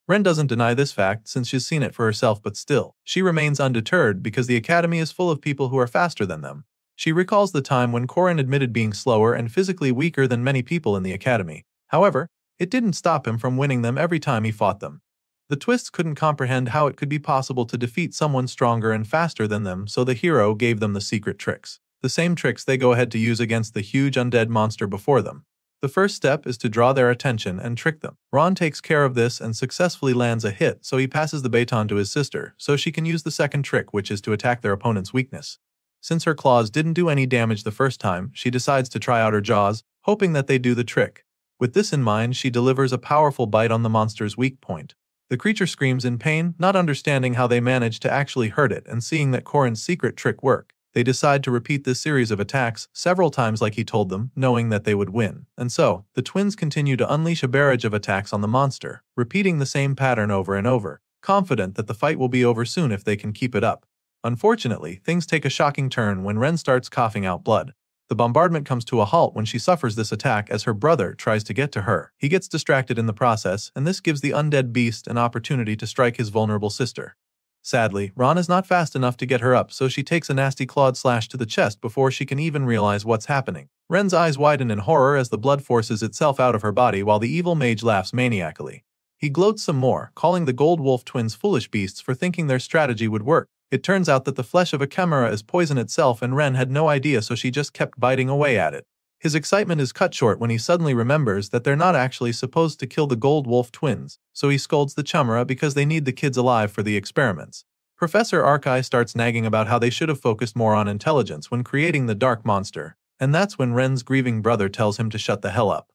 Ren doesn't deny this fact since she's seen it for herself, but still, she remains undeterred because the academy is full of people who are faster than them. She recalls the time when Corin admitted being slower and physically weaker than many people in the academy. However, it didn't stop him from winning them every time he fought them. The twists couldn't comprehend how it could be possible to defeat someone stronger and faster than them, so the hero gave them the secret tricks. The same tricks they go ahead to use against the huge undead monster before them. The first step is to draw their attention and trick them. Ron takes care of this and successfully lands a hit, so he passes the baton to his sister, so she can use the second trick, which is to attack their opponent's weakness. Since her claws didn't do any damage the first time, she decides to try out her jaws, hoping that they do the trick. With this in mind, she delivers a powerful bite on the monster's weak point. The creature screams in pain, not understanding how they managed to actually hurt it, and seeing that Corin's secret trick worked, they decide to repeat this series of attacks several times like he told them, knowing that they would win. And so, the twins continue to unleash a barrage of attacks on the monster, repeating the same pattern over and over, confident that the fight will be over soon if they can keep it up. Unfortunately, things take a shocking turn when Ren starts coughing out blood. The bombardment comes to a halt when she suffers this attack as her brother tries to get to her. He gets distracted in the process, and this gives the undead beast an opportunity to strike his vulnerable sister. Sadly, Ron is not fast enough to get her up, so she takes a nasty clawed slash to the chest before she can even realize what's happening. Ren's eyes widen in horror as the blood forces itself out of her body while the evil mage laughs maniacally. He gloats some more, calling the Gold Wolf twins foolish beasts for thinking their strategy would work. It turns out that the flesh of a chimera is poison itself and Ren had no idea, so she just kept biting away at it. His excitement is cut short when he suddenly remembers that they're not actually supposed to kill the Gold Wolf twins, so he scolds the chimera because they need the kids alive for the experiments. Professor Arkai starts nagging about how they should have focused more on intelligence when creating the dark monster, and that's when Ren's grieving brother tells him to shut the hell up.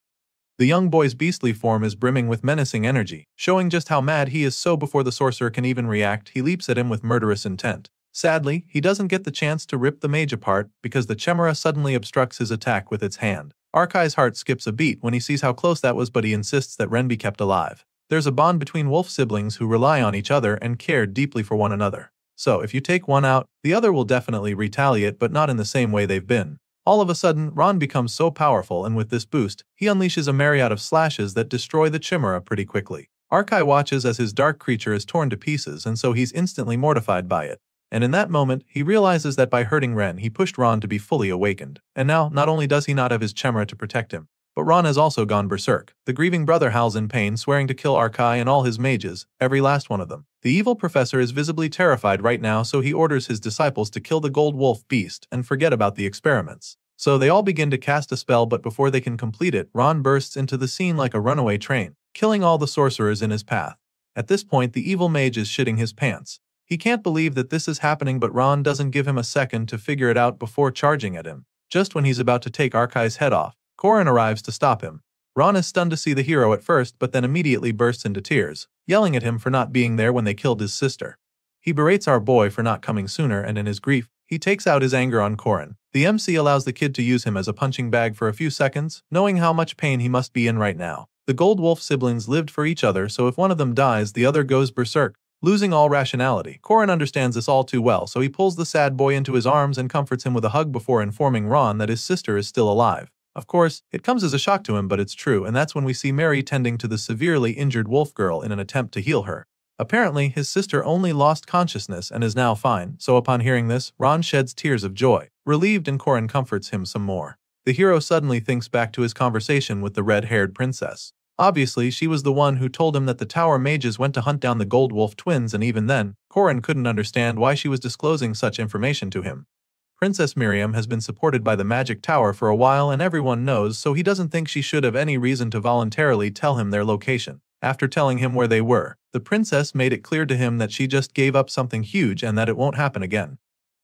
The young boy's beastly form is brimming with menacing energy, showing just how mad he is, so before the sorcerer can even react, he leaps at him with murderous intent. Sadly, he doesn't get the chance to rip the mage apart because the chimera suddenly obstructs his attack with its hand. Arkai's heart skips a beat when he sees how close that was, but he insists that Ren be kept alive. There's a bond between wolf siblings who rely on each other and care deeply for one another. So if you take one out, the other will definitely retaliate, but not in the same way they've been. All of a sudden, Ron becomes so powerful, and with this boost, he unleashes a myriad of slashes that destroy the chimera pretty quickly. Arkai watches as his dark creature is torn to pieces, and so he's instantly mortified by it. And in that moment, he realizes that by hurting Ren, he pushed Ron to be fully awakened. And now, not only does he not have his chimera to protect him, but Ron has also gone berserk. The grieving brother howls in pain, swearing to kill Arkai and all his mages, every last one of them. The evil professor is visibly terrified right now, so he orders his disciples to kill the gold wolf beast and forget about the experiments. So they all begin to cast a spell, but before they can complete it, Ron bursts into the scene like a runaway train, killing all the sorcerers in his path. At this point, the evil mage is shitting his pants. He can't believe that this is happening, but Ron doesn't give him a second to figure it out before charging at him. Just when he's about to take Arkai's head off, Corin arrives to stop him. Ron is stunned to see the hero at first, but then immediately bursts into tears, yelling at him for not being there when they killed his sister. He berates our boy for not coming sooner, and in his grief, he takes out his anger on Corin. The MC allows the kid to use him as a punching bag for a few seconds, knowing how much pain he must be in right now. The Gold Wolf siblings lived for each other, so if one of them dies, the other goes berserk, losing all rationality. Corin understands this all too well, so he pulls the sad boy into his arms and comforts him with a hug before informing Ron that his sister is still alive. Of course, it comes as a shock to him, but it's true, and that's when we see Mary tending to the severely injured wolf girl in an attempt to heal her. Apparently, his sister only lost consciousness and is now fine, so upon hearing this, Ron sheds tears of joy, relieved, and Corin comforts him some more. The hero suddenly thinks back to his conversation with the red-haired princess. Obviously, she was the one who told him that the tower mages went to hunt down the Gold Wolf twins, and even then, Corin couldn't understand why she was disclosing such information to him. Princess Miriam has been supported by the magic tower for a while, and everyone knows, so he doesn't think she should have any reason to voluntarily tell him their location. After telling him where they were, the princess made it clear to him that she just gave up something huge and that it won't happen again.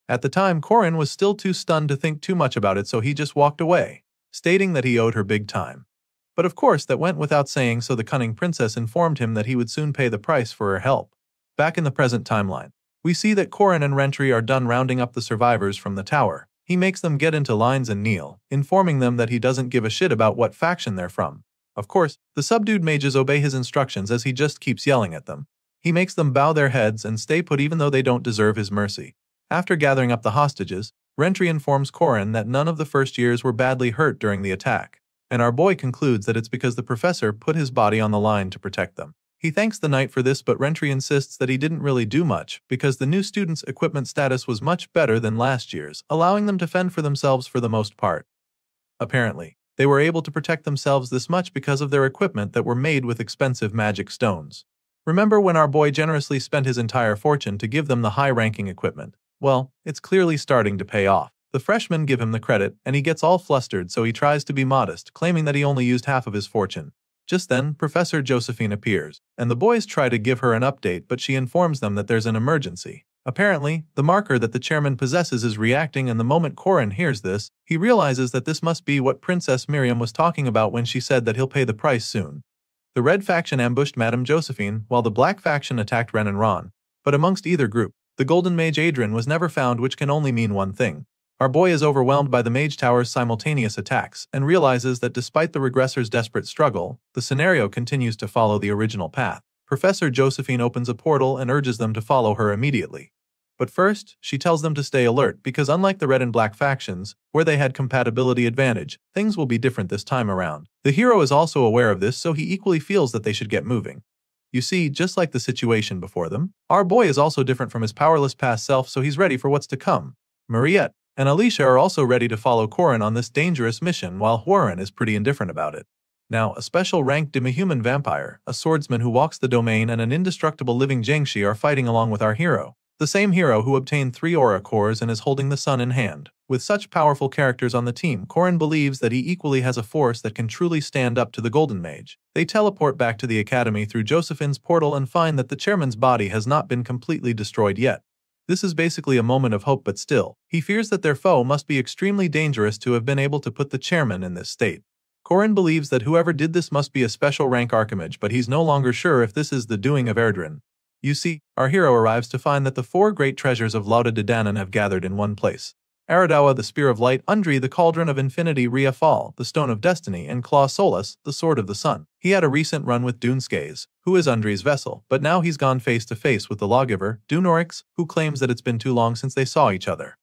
At the time, Corin was still too stunned to think too much about it, so he just walked away, stating that he owed her big time. But of course that went without saying, so the cunning princess informed him that he would soon pay the price for her help. Back in the present timeline, we see that Corin and Rentry are done rounding up the survivors from the tower. He makes them get into lines and kneel, informing them that he doesn't give a shit about what faction they're from. Of course, the subdued mages obey his instructions as he just keeps yelling at them. He makes them bow their heads and stay put even though they don't deserve his mercy. After gathering up the hostages, Rentry informs Corin that none of the first years were badly hurt during the attack, and our boy concludes that it's because the professor put his body on the line to protect them. He thanks the knight for this, but Rentry insists that he didn't really do much because the new students' equipment status was much better than last year's, allowing them to fend for themselves for the most part. Apparently, they were able to protect themselves this much because of their equipment that were made with expensive magic stones. Remember when our boy generously spent his entire fortune to give them the high-ranking equipment? Well, it's clearly starting to pay off. The freshmen give him the credit, and he gets all flustered, so he tries to be modest, claiming that he only used half of his fortune. Just then, Professor Josephine appears, and the boys try to give her an update, but she informs them that there's an emergency. Apparently, the marker that the chairman possesses is reacting, and the moment Corin hears this, he realizes that this must be what Princess Miriam was talking about when she said that he'll pay the price soon. The red faction ambushed Madame Josephine, while the black faction attacked Ren and Ron. But amongst either group, the golden mage Adrian was never found, which can only mean one thing. Our boy is overwhelmed by the mage tower's simultaneous attacks and realizes that despite the regressors' desperate struggle, the scenario continues to follow the original path. Professor Josephine opens a portal and urges them to follow her immediately. But first, she tells them to stay alert because unlike the red and black factions, where they had compatibility advantage, things will be different this time around. The hero is also aware of this, so he equally feels that they should get moving. You see, just like the situation before them, our boy is also different from his powerless past self, so he's ready for what's to come. Mariette and Alicia are also ready to follow Corin on this dangerous mission, while Warren is pretty indifferent about it. Now, a special ranked demi-human vampire, a swordsman who walks the domain, and an indestructible living Jiangshi are fighting along with our hero. The same hero who obtained 3 aura cores and is holding the sun in hand. With such powerful characters on the team, Corin believes that he equally has a force that can truly stand up to the Golden Mage. They teleport back to the academy through Josephine's portal and find that the chairman's body has not been completely destroyed yet. This is basically a moment of hope, but still, he fears that their foe must be extremely dangerous to have been able to put the chairman in this state. Corin believes that whoever did this must be a special rank archimage, but he's no longer sure if this is the doing of Erdrin. You see, our hero arrives to find that the 4 great treasures of Lauda de Danon have gathered in one place. Aradawa, the Spear of Light, Undri, the Cauldron of Infinity, Ria Fall, the Stone of Destiny, and Claw Solus, the Sword of the Sun. He had a recent run with Duneskays, who is Undri's vessel, but now he's gone face to face with the lawgiver, Dunorix, who claims that it's been too long since they saw each other.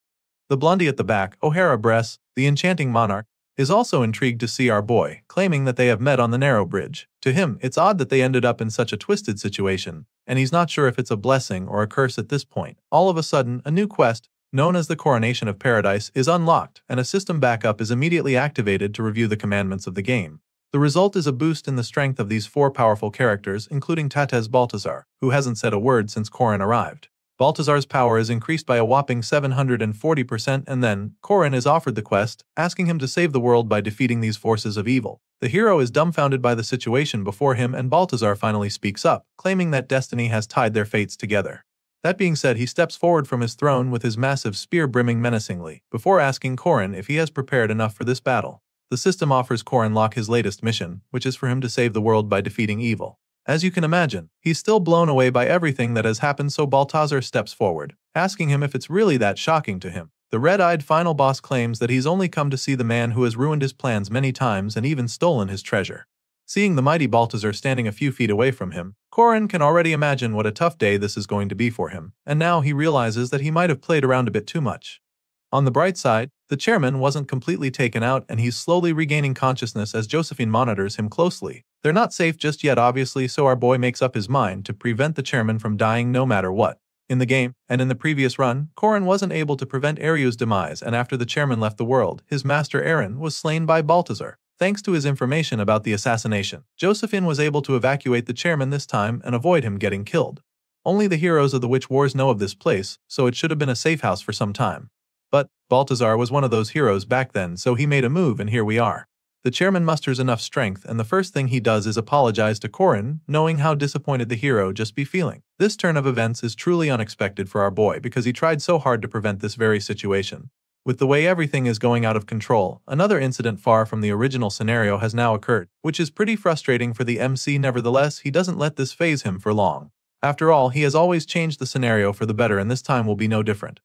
The blondie at the back, O'Hara Bress, the enchanting monarch, is also intrigued to see our boy, claiming that they have met on the narrow bridge. To him, it's odd that they ended up in such a twisted situation, and he's not sure if it's a blessing or a curse at this point. All of a sudden, a new quest, known as the Coronation of Paradise, is unlocked, and a system backup is immediately activated to review the commandments of the game. The result is a boost in the strength of these 4 powerful characters, including Tatez Baltazar, who hasn't said a word since Corin arrived. Baltazar's power is increased by a whopping 740%, and then, Corin is offered the quest, asking him to save the world by defeating these forces of evil. The hero is dumbfounded by the situation before him, and Baltazar finally speaks up, claiming that destiny has tied their fates together. That being said, he steps forward from his throne with his massive spear brimming menacingly, before asking Corin if he has prepared enough for this battle. The system offers Corin Locke his latest mission, which is for him to save the world by defeating evil. As you can imagine, he's still blown away by everything that has happened, so Baltazar steps forward, asking him if it's really that shocking to him. The red-eyed final boss claims that he's only come to see the man who has ruined his plans many times and even stolen his treasure. Seeing the mighty Baltazar standing a few feet away from him, Corin can already imagine what a tough day this is going to be for him, and now he realizes that he might have played around a bit too much. On the bright side, the chairman wasn't completely taken out, and he's slowly regaining consciousness as Josephine monitors him closely. They're not safe just yet, obviously, so our boy makes up his mind to prevent the chairman from dying no matter what. In the game, and in the previous run, Corin wasn't able to prevent Eryu's demise, and after the chairman left the world, his master Eren was slain by Baltazar. Thanks to his information about the assassination, Josephine was able to evacuate the chairman this time and avoid him getting killed. Only the heroes of the Witch Wars know of this place, so it should have been a safe house for some time. But Baltazar was one of those heroes back then, so he made a move, and here we are. The chairman musters enough strength, and the first thing he does is apologize to Corin, knowing how disappointed the hero just be feeling. This turn of events is truly unexpected for our boy because he tried so hard to prevent this very situation. With the way everything is going out of control, another incident far from the original scenario has now occurred, which is pretty frustrating for the MC. Nevertheless, he doesn't let this faze him for long. After all, he has always changed the scenario for the better, and this time will be no different.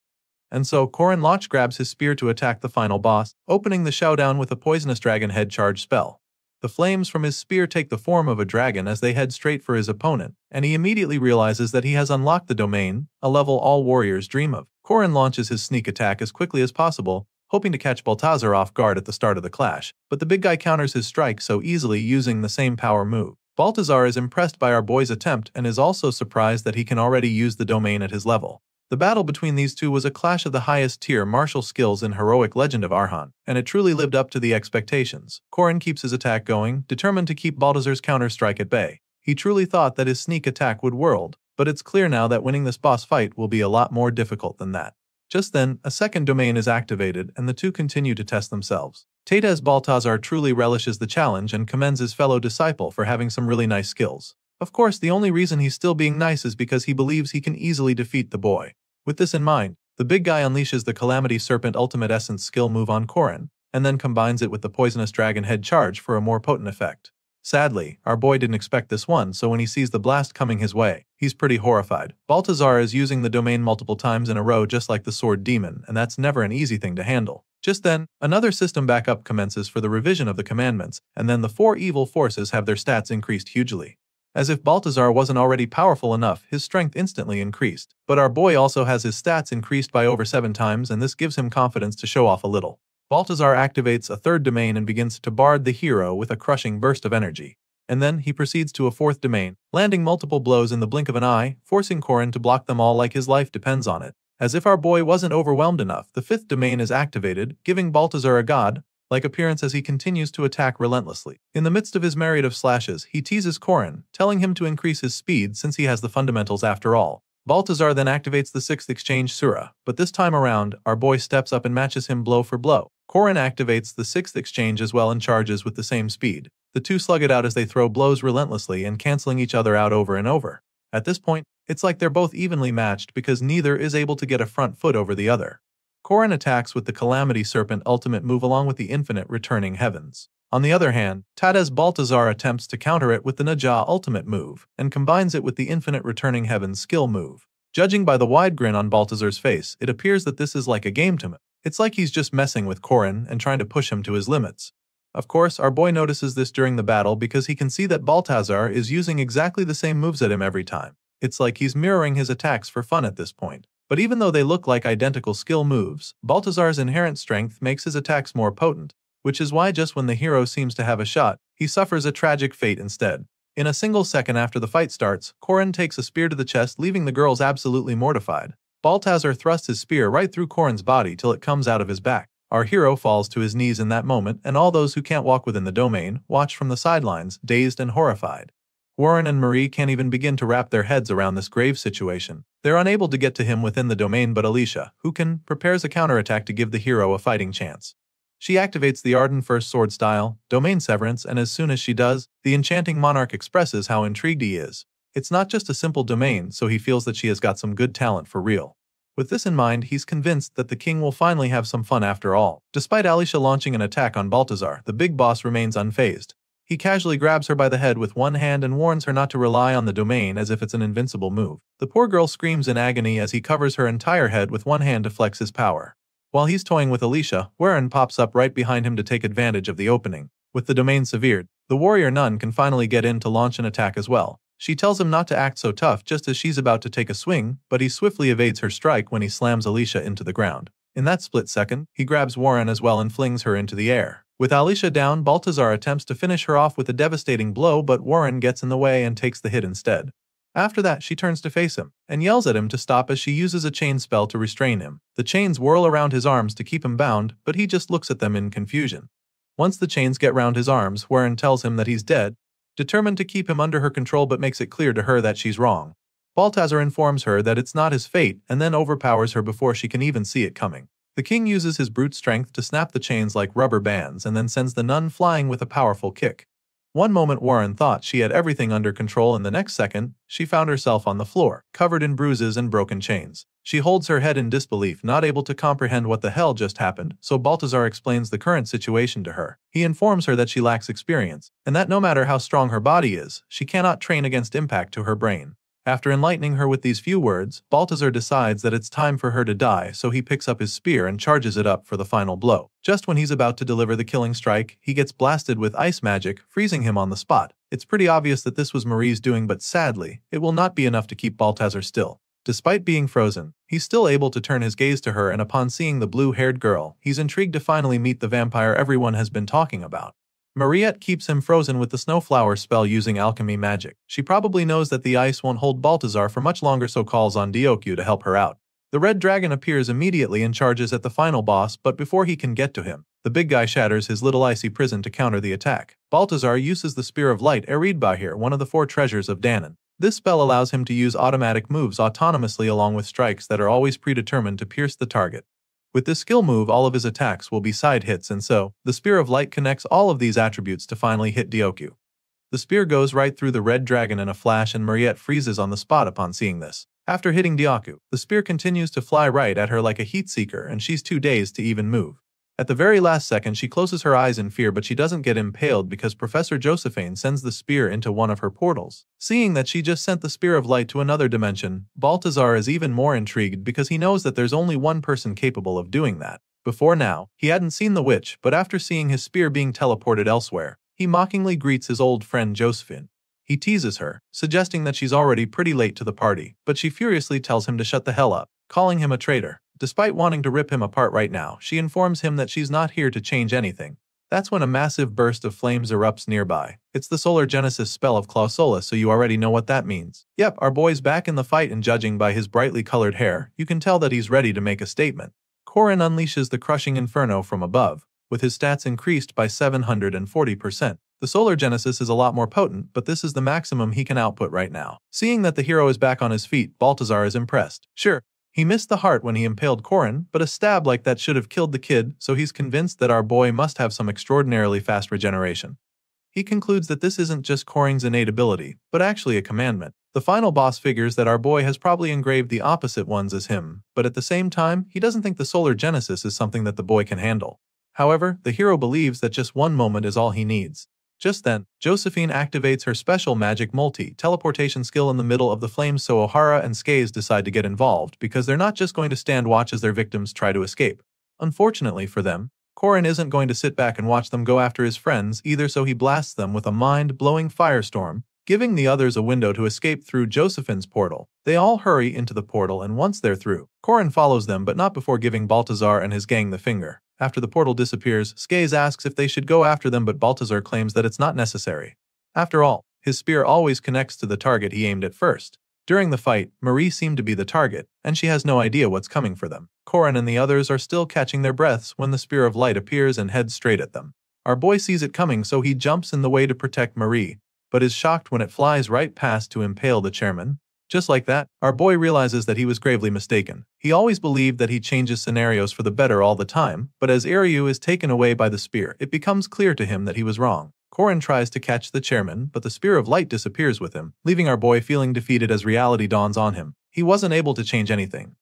And so, Corin Loch grabs his spear to attack the final boss, opening the showdown with a poisonous dragon head charge spell. The flames from his spear take the form of a dragon as they head straight for his opponent, and he immediately realizes that he has unlocked the domain, a level all warriors dream of. Corin launches his sneak attack as quickly as possible, hoping to catch Baltazar off guard at the start of the clash, but the big guy counters his strike so easily using the same power move. Baltazar is impressed by our boy's attempt and is also surprised that he can already use the domain at his level. The battle between these two was a clash of the highest tier martial skills in heroic Legend of Arhan, and it truly lived up to the expectations. Corin keeps his attack going, determined to keep Baltazar's counter-strike at bay. He truly thought that his sneak attack would work, but it's clear now that winning this boss fight will be a lot more difficult than that. Just then, a second domain is activated and the two continue to test themselves. Tatez Baltazar truly relishes the challenge and commends his fellow disciple for having some really nice skills. Of course, the only reason he's still being nice is because he believes he can easily defeat the boy. With this in mind, the big guy unleashes the Calamity Serpent Ultimate Essence skill move on Corin, and then combines it with the Poisonous Dragon Head charge for a more potent effect. Sadly, our boy didn't expect this one, so when he sees the blast coming his way, he's pretty horrified. Baltazar is using the domain multiple times in a row just like the Sword Demon, and that's never an easy thing to handle. Just then, another system backup commences for the revision of the commandments, and then the four evil forces have their stats increased hugely. As if Baltazar wasn't already powerful enough, his strength instantly increased. But our boy also has his stats increased by over 7 times, and this gives him confidence to show off a little. Baltazar activates a third domain and begins to bombard the hero with a crushing burst of energy. And then he proceeds to a fourth domain, landing multiple blows in the blink of an eye, forcing Corin to block them all like his life depends on it. As if our boy wasn't overwhelmed enough, the fifth domain is activated, giving Baltazar a god-like appearance as he continues to attack relentlessly. In the midst of his myriad of slashes, he teases Corin, telling him to increase his speed since he has the fundamentals after all. Balthazar then activates the 6th exchange Sura, but this time around, our boy steps up and matches him blow for blow. Corin activates the 6th exchange as well and charges with the same speed. The two slug it out as they throw blows relentlessly and canceling each other out over and over. At this point, it's like they're both evenly matched because neither is able to get a front foot over the other. Corin attacks with the Calamity Serpent ultimate move along with the Infinite Returning Heavens. On the other hand, Tadez Balthazar attempts to counter it with the Naja ultimate move and combines it with the Infinite Returning Heavens skill move. Judging by the wide grin on Balthazar's face, it appears that this is like a game to him. It's like he's just messing with Corin and trying to push him to his limits. Of course, our boy notices this during the battle because he can see that Balthazar is using exactly the same moves at him every time. It's like he's mirroring his attacks for fun at this point. But even though they look like identical skill moves, Balthazar's inherent strength makes his attacks more potent, which is why just when the hero seems to have a shot, he suffers a tragic fate instead. In a single second after the fight starts, Corin takes a spear to the chest, leaving the girls absolutely mortified. Balthazar thrusts his spear right through Corin's body till it comes out of his back. Our hero falls to his knees in that moment, and all those who can't walk within the domain watch from the sidelines, dazed and horrified. Warren and Marie can't even begin to wrap their heads around this grave situation. They're unable to get to him within the domain, but Alicia, who prepares a counterattack to give the hero a fighting chance. She activates the Arden First Sword style, Domain Severance, and as soon as she does, the enchanting monarch expresses how intrigued he is. It's not just a simple domain, so he feels that she has got some good talent for real. With this in mind, he's convinced that the king will finally have some fun after all. Despite Alicia launching an attack on Balthazar, the big boss remains unfazed. He casually grabs her by the head with one hand and warns her not to rely on the domain as if it's an invincible move. The poor girl screams in agony as he covers her entire head with one hand to flex his power. While he's toying with Alicia, Warren pops up right behind him to take advantage of the opening. With the domain severed, the warrior nun can finally get in to launch an attack as well. She tells him not to act so tough just as she's about to take a swing, but he swiftly evades her strike when he slams Alicia into the ground. In that split second, he grabs Warren as well and flings her into the air. With Alicia down, Balthazar attempts to finish her off with a devastating blow, but Warren gets in the way and takes the hit instead. After that, she turns to face him and yells at him to stop as she uses a chain spell to restrain him. The chains whirl around his arms to keep him bound, but he just looks at them in confusion. Once the chains get round his arms, Warren tells him that he's dead, determined to keep him under her control but makes it clear to her that she's wrong. Balthazar informs her that it's not his fate and then overpowers her before she can even see it coming. The king uses his brute strength to snap the chains like rubber bands and then sends the nun flying with a powerful kick. One moment Warren thought she had everything under control, and the next second, she found herself on the floor, covered in bruises and broken chains. She holds her head in disbelief, not able to comprehend what the hell just happened, so Balthazar explains the current situation to her. He informs her that she lacks experience, and that no matter how strong her body is, she cannot train against impact to her brain. After enlightening her with these few words, Balthazar decides that it's time for her to die, so he picks up his spear and charges it up for the final blow. Just when he's about to deliver the killing strike, he gets blasted with ice magic, freezing him on the spot. It's pretty obvious that this was Marie's doing, but sadly, it will not be enough to keep Balthazar still. Despite being frozen, he's still able to turn his gaze to her, and upon seeing the blue-haired girl, he's intrigued to finally meet the vampire everyone has been talking about. Mariette keeps him frozen with the snowflower spell using alchemy magic. She probably knows that the ice won't hold Balthazar for much longer, so calls on Diokyu to help her out. The red dragon appears immediately and charges at the final boss, but before he can get to him, the big guy shatters his little icy prison to counter the attack. Balthazar uses the Spear of Light Eridbahir, one of the 4 treasures of Danon. This spell allows him to use automatic moves autonomously along with strikes that are always predetermined to pierce the target. With this skill move, all of his attacks will be side hits, and so, the Spear of Light connects all of these attributes to finally hit Diokyu. The spear goes right through the red dragon in a flash, and Mariette freezes on the spot upon seeing this. After hitting Diokyu, the spear continues to fly right at her like a heat seeker, and she's too dazed to even move. At the very last second, she closes her eyes in fear, but she doesn't get impaled because Professor Josephine sends the spear into one of her portals. Seeing that she just sent the Spear of Light to another dimension, Balthazar is even more intrigued because he knows that there's only one person capable of doing that. Before now, he hadn't seen the witch, but after seeing his spear being teleported elsewhere, he mockingly greets his old friend Josephine. He teases her, suggesting that she's already pretty late to the party, but she furiously tells him to shut the hell up, calling him a traitor. Despite wanting to rip him apart right now, she informs him that she's not here to change anything. That's when a massive burst of flames erupts nearby. It's the Solar Genesis spell of Clausola, so you already know what that means. Yep, our boy's back in the fight, and judging by his brightly colored hair, you can tell that he's ready to make a statement. Corin unleashes the crushing inferno from above, with his stats increased by 740%. The solar genesis is a lot more potent, but this is the maximum he can output right now. Seeing that the hero is back on his feet, Balthazar is impressed. Sure, he missed the heart when he impaled Corin, but a stab like that should have killed the kid, so he's convinced that our boy must have some extraordinarily fast regeneration. He concludes that this isn't just Corin's innate ability, but actually a commandment. The final boss figures that our boy has probably engraved the opposite ones as him, but at the same time, he doesn't think the solar genesis is something that the boy can handle. However, the hero believes that just one moment is all he needs. Just then, Josephine activates her special magic multi-teleportation skill in the middle of the flames, so O'Hara and Skaze decide to get involved because they're not just going to stand watch as their victims try to escape. Unfortunately for them, Corin isn't going to sit back and watch them go after his friends either, so he blasts them with a mind-blowing firestorm, giving the others a window to escape through Josephine's portal. They all hurry into the portal, and once they're through, Corin follows them, but not before giving Balthazar and his gang the finger. After the portal disappears, Skaze asks if they should go after them, but Balthazar claims that it's not necessary. After all, his spear always connects to the target he aimed at first. During the fight, Marie seemed to be the target, and she has no idea what's coming for them. Corin and the others are still catching their breaths when the Spear of Light appears and heads straight at them. Our boy sees it coming, so he jumps in the way to protect Marie, but is shocked when it flies right past to impale the chairman. Just like that, our boy realizes that he was gravely mistaken. He always believed that he changes scenarios for the better all the time, but as Iryu is taken away by the spear, it becomes clear to him that he was wrong. Corin tries to catch the chairman, but the Spear of Light disappears with him, leaving our boy feeling defeated as reality dawns on him. He wasn't able to change anything.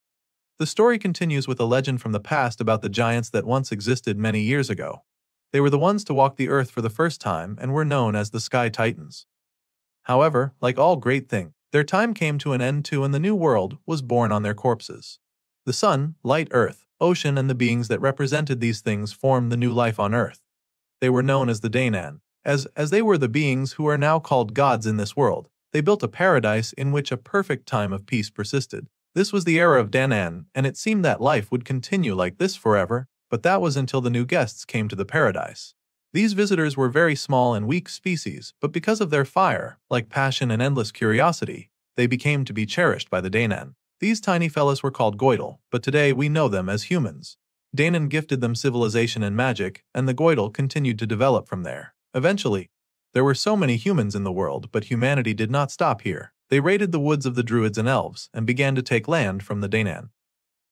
The story continues with a legend from the past about the giants that once existed many years ago. They were the ones to walk the earth for the first time and were known as the Sky Titans. However, like all great things, their time came to an end too, and the new world was born on their corpses. The sun, light, earth, ocean, and the beings that represented these things formed the new life on earth. They were known as the Danan. As they were the beings who are now called gods in this world, they built a paradise in which a perfect time of peace persisted. This was the era of Danan, and it seemed that life would continue like this forever, but that was until the new guests came to the paradise. These visitors were very small and weak species, but because of their fire, like passion and endless curiosity, they became to be cherished by the Danan. These tiny fellas were called Goidel, but today we know them as humans. Danan gifted them civilization and magic, and the Goidel continued to develop from there. Eventually, there were so many humans in the world, but humanity did not stop here. They raided the woods of the Druids and Elves and began to take land from the Danan.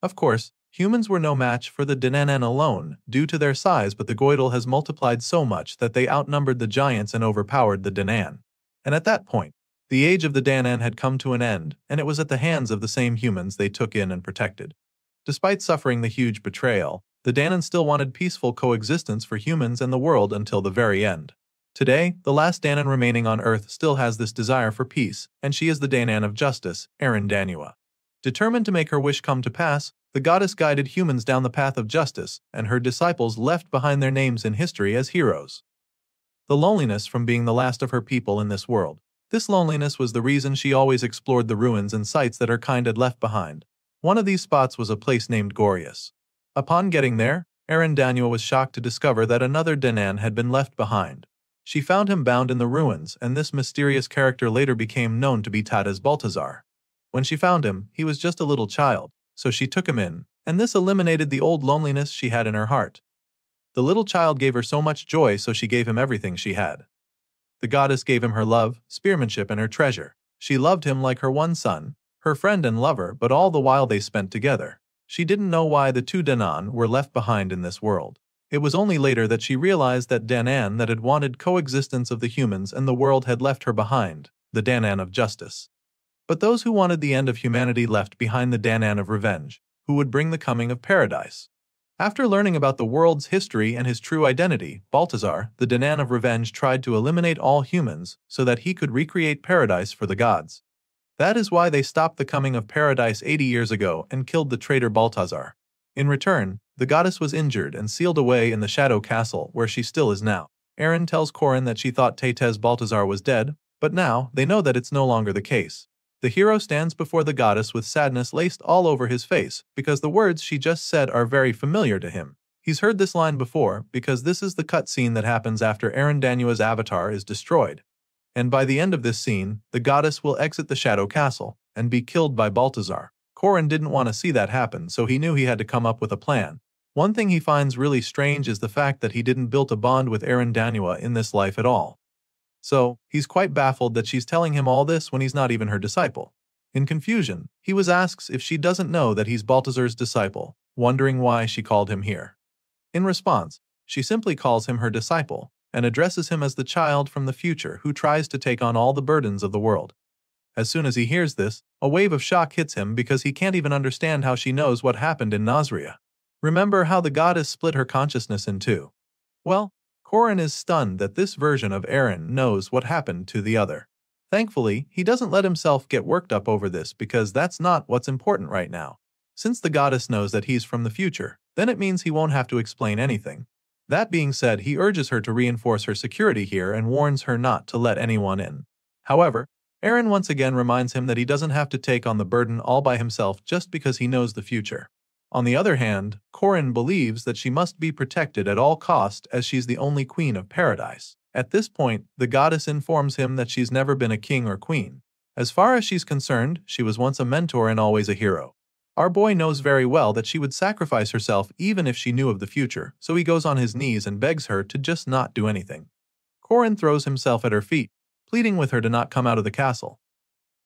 Of course, humans were no match for the Danan alone due to their size, but the Goidel has multiplied so much that they outnumbered the giants and overpowered the Danan. And at that point, the age of the Danan had come to an end, and it was at the hands of the same humans they took in and protected. Despite suffering the huge betrayal, the Danan still wanted peaceful coexistence for humans and the world until the very end. Today, the last Danan remaining on Earth still has this desire for peace, and she is the Danan of Justice, Danua. Determined to make her wish come to pass, the goddess guided humans down the path of justice, and her disciples left behind their names in history as heroes. The loneliness from being the last of her people in this world. This loneliness was the reason she always explored the ruins and sites that her kind had left behind. One of these spots was a place named Gorius. Upon getting there, Danua was shocked to discover that another Danan had been left behind. She found him bound in the ruins, and this mysterious character later became known to be Tada's Balthazar. When she found him, he was just a little child, so she took him in, and this eliminated the old loneliness she had in her heart. The little child gave her so much joy, so she gave him everything she had. The goddess gave him her love, spearmanship, and her treasure. She loved him like her one son, her friend and lover, but all the while they spent together. She didn't know why the two Danan were left behind in this world. It was only later that she realized that Danan that had wanted coexistence of the humans and the world had left her behind, the Danan of Justice. But those who wanted the end of humanity left behind the Danan of Revenge, who would bring the coming of paradise. After learning about the world's history and his true identity, Balthazar, the Danan of Revenge, tried to eliminate all humans so that he could recreate paradise for the gods. That is why they stopped the coming of paradise 80 years ago and killed the traitor Balthazar. In return, the goddess was injured and sealed away in the Shadow Castle, where she still is now. Erin tells Corin that she thought Tétez Balthazar was dead, but now they know that it's no longer the case. The hero stands before the goddess with sadness laced all over his face because the words she just said are very familiar to him. He's heard this line before because this is the cutscene that happens after Danua's avatar is destroyed. And by the end of this scene, the goddess will exit the Shadow Castle and be killed by Balthazar. Corin didn't want to see that happen, so he knew he had to come up with a plan. One thing he finds really strange is the fact that he didn't build a bond with Aaron Danua in this life at all. So, he's quite baffled that she's telling him all this when he's not even her disciple. In confusion, he asks if she doesn't know that he's Balthazar's disciple, wondering why she called him here. In response, she simply calls him her disciple, and addresses him as the child from the future who tries to take on all the burdens of the world. As soon as he hears this, a wave of shock hits him because he can't even understand how she knows what happened in Nasria. Remember how the goddess split her consciousness in two? Well, Corin is stunned that this version of Aaron knows what happened to the other. Thankfully, he doesn't let himself get worked up over this because that's not what's important right now. Since the goddess knows that he's from the future, then it means he won't have to explain anything. That being said, he urges her to reinforce her security here and warns her not to let anyone in. However, Aaron once again reminds him that he doesn't have to take on the burden all by himself just because he knows the future. On the other hand, Corin believes that she must be protected at all costs as she's the only queen of paradise. At this point, the goddess informs him that she's never been a king or queen. As far as she's concerned, she was once a mentor and always a hero. Our boy knows very well that she would sacrifice herself even if she knew of the future, so he goes on his knees and begs her to just not do anything. Corin throws himself at her feet, pleading with her to not come out of the castle.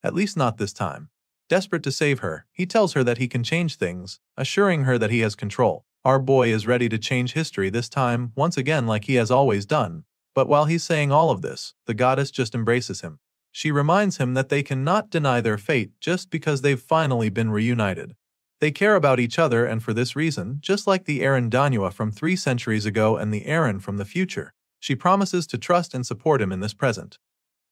At least not this time. Desperate to save her, he tells her that he can change things, assuring her that he has control. Our boy is ready to change history this time, once again like he has always done. But while he's saying all of this, the goddess just embraces him. She reminds him that they cannot deny their fate just because they've finally been reunited. They care about each other, and for this reason, just like the Aaron Danua from 3 centuries ago and the Aaron from the future, she promises to trust and support him in this present.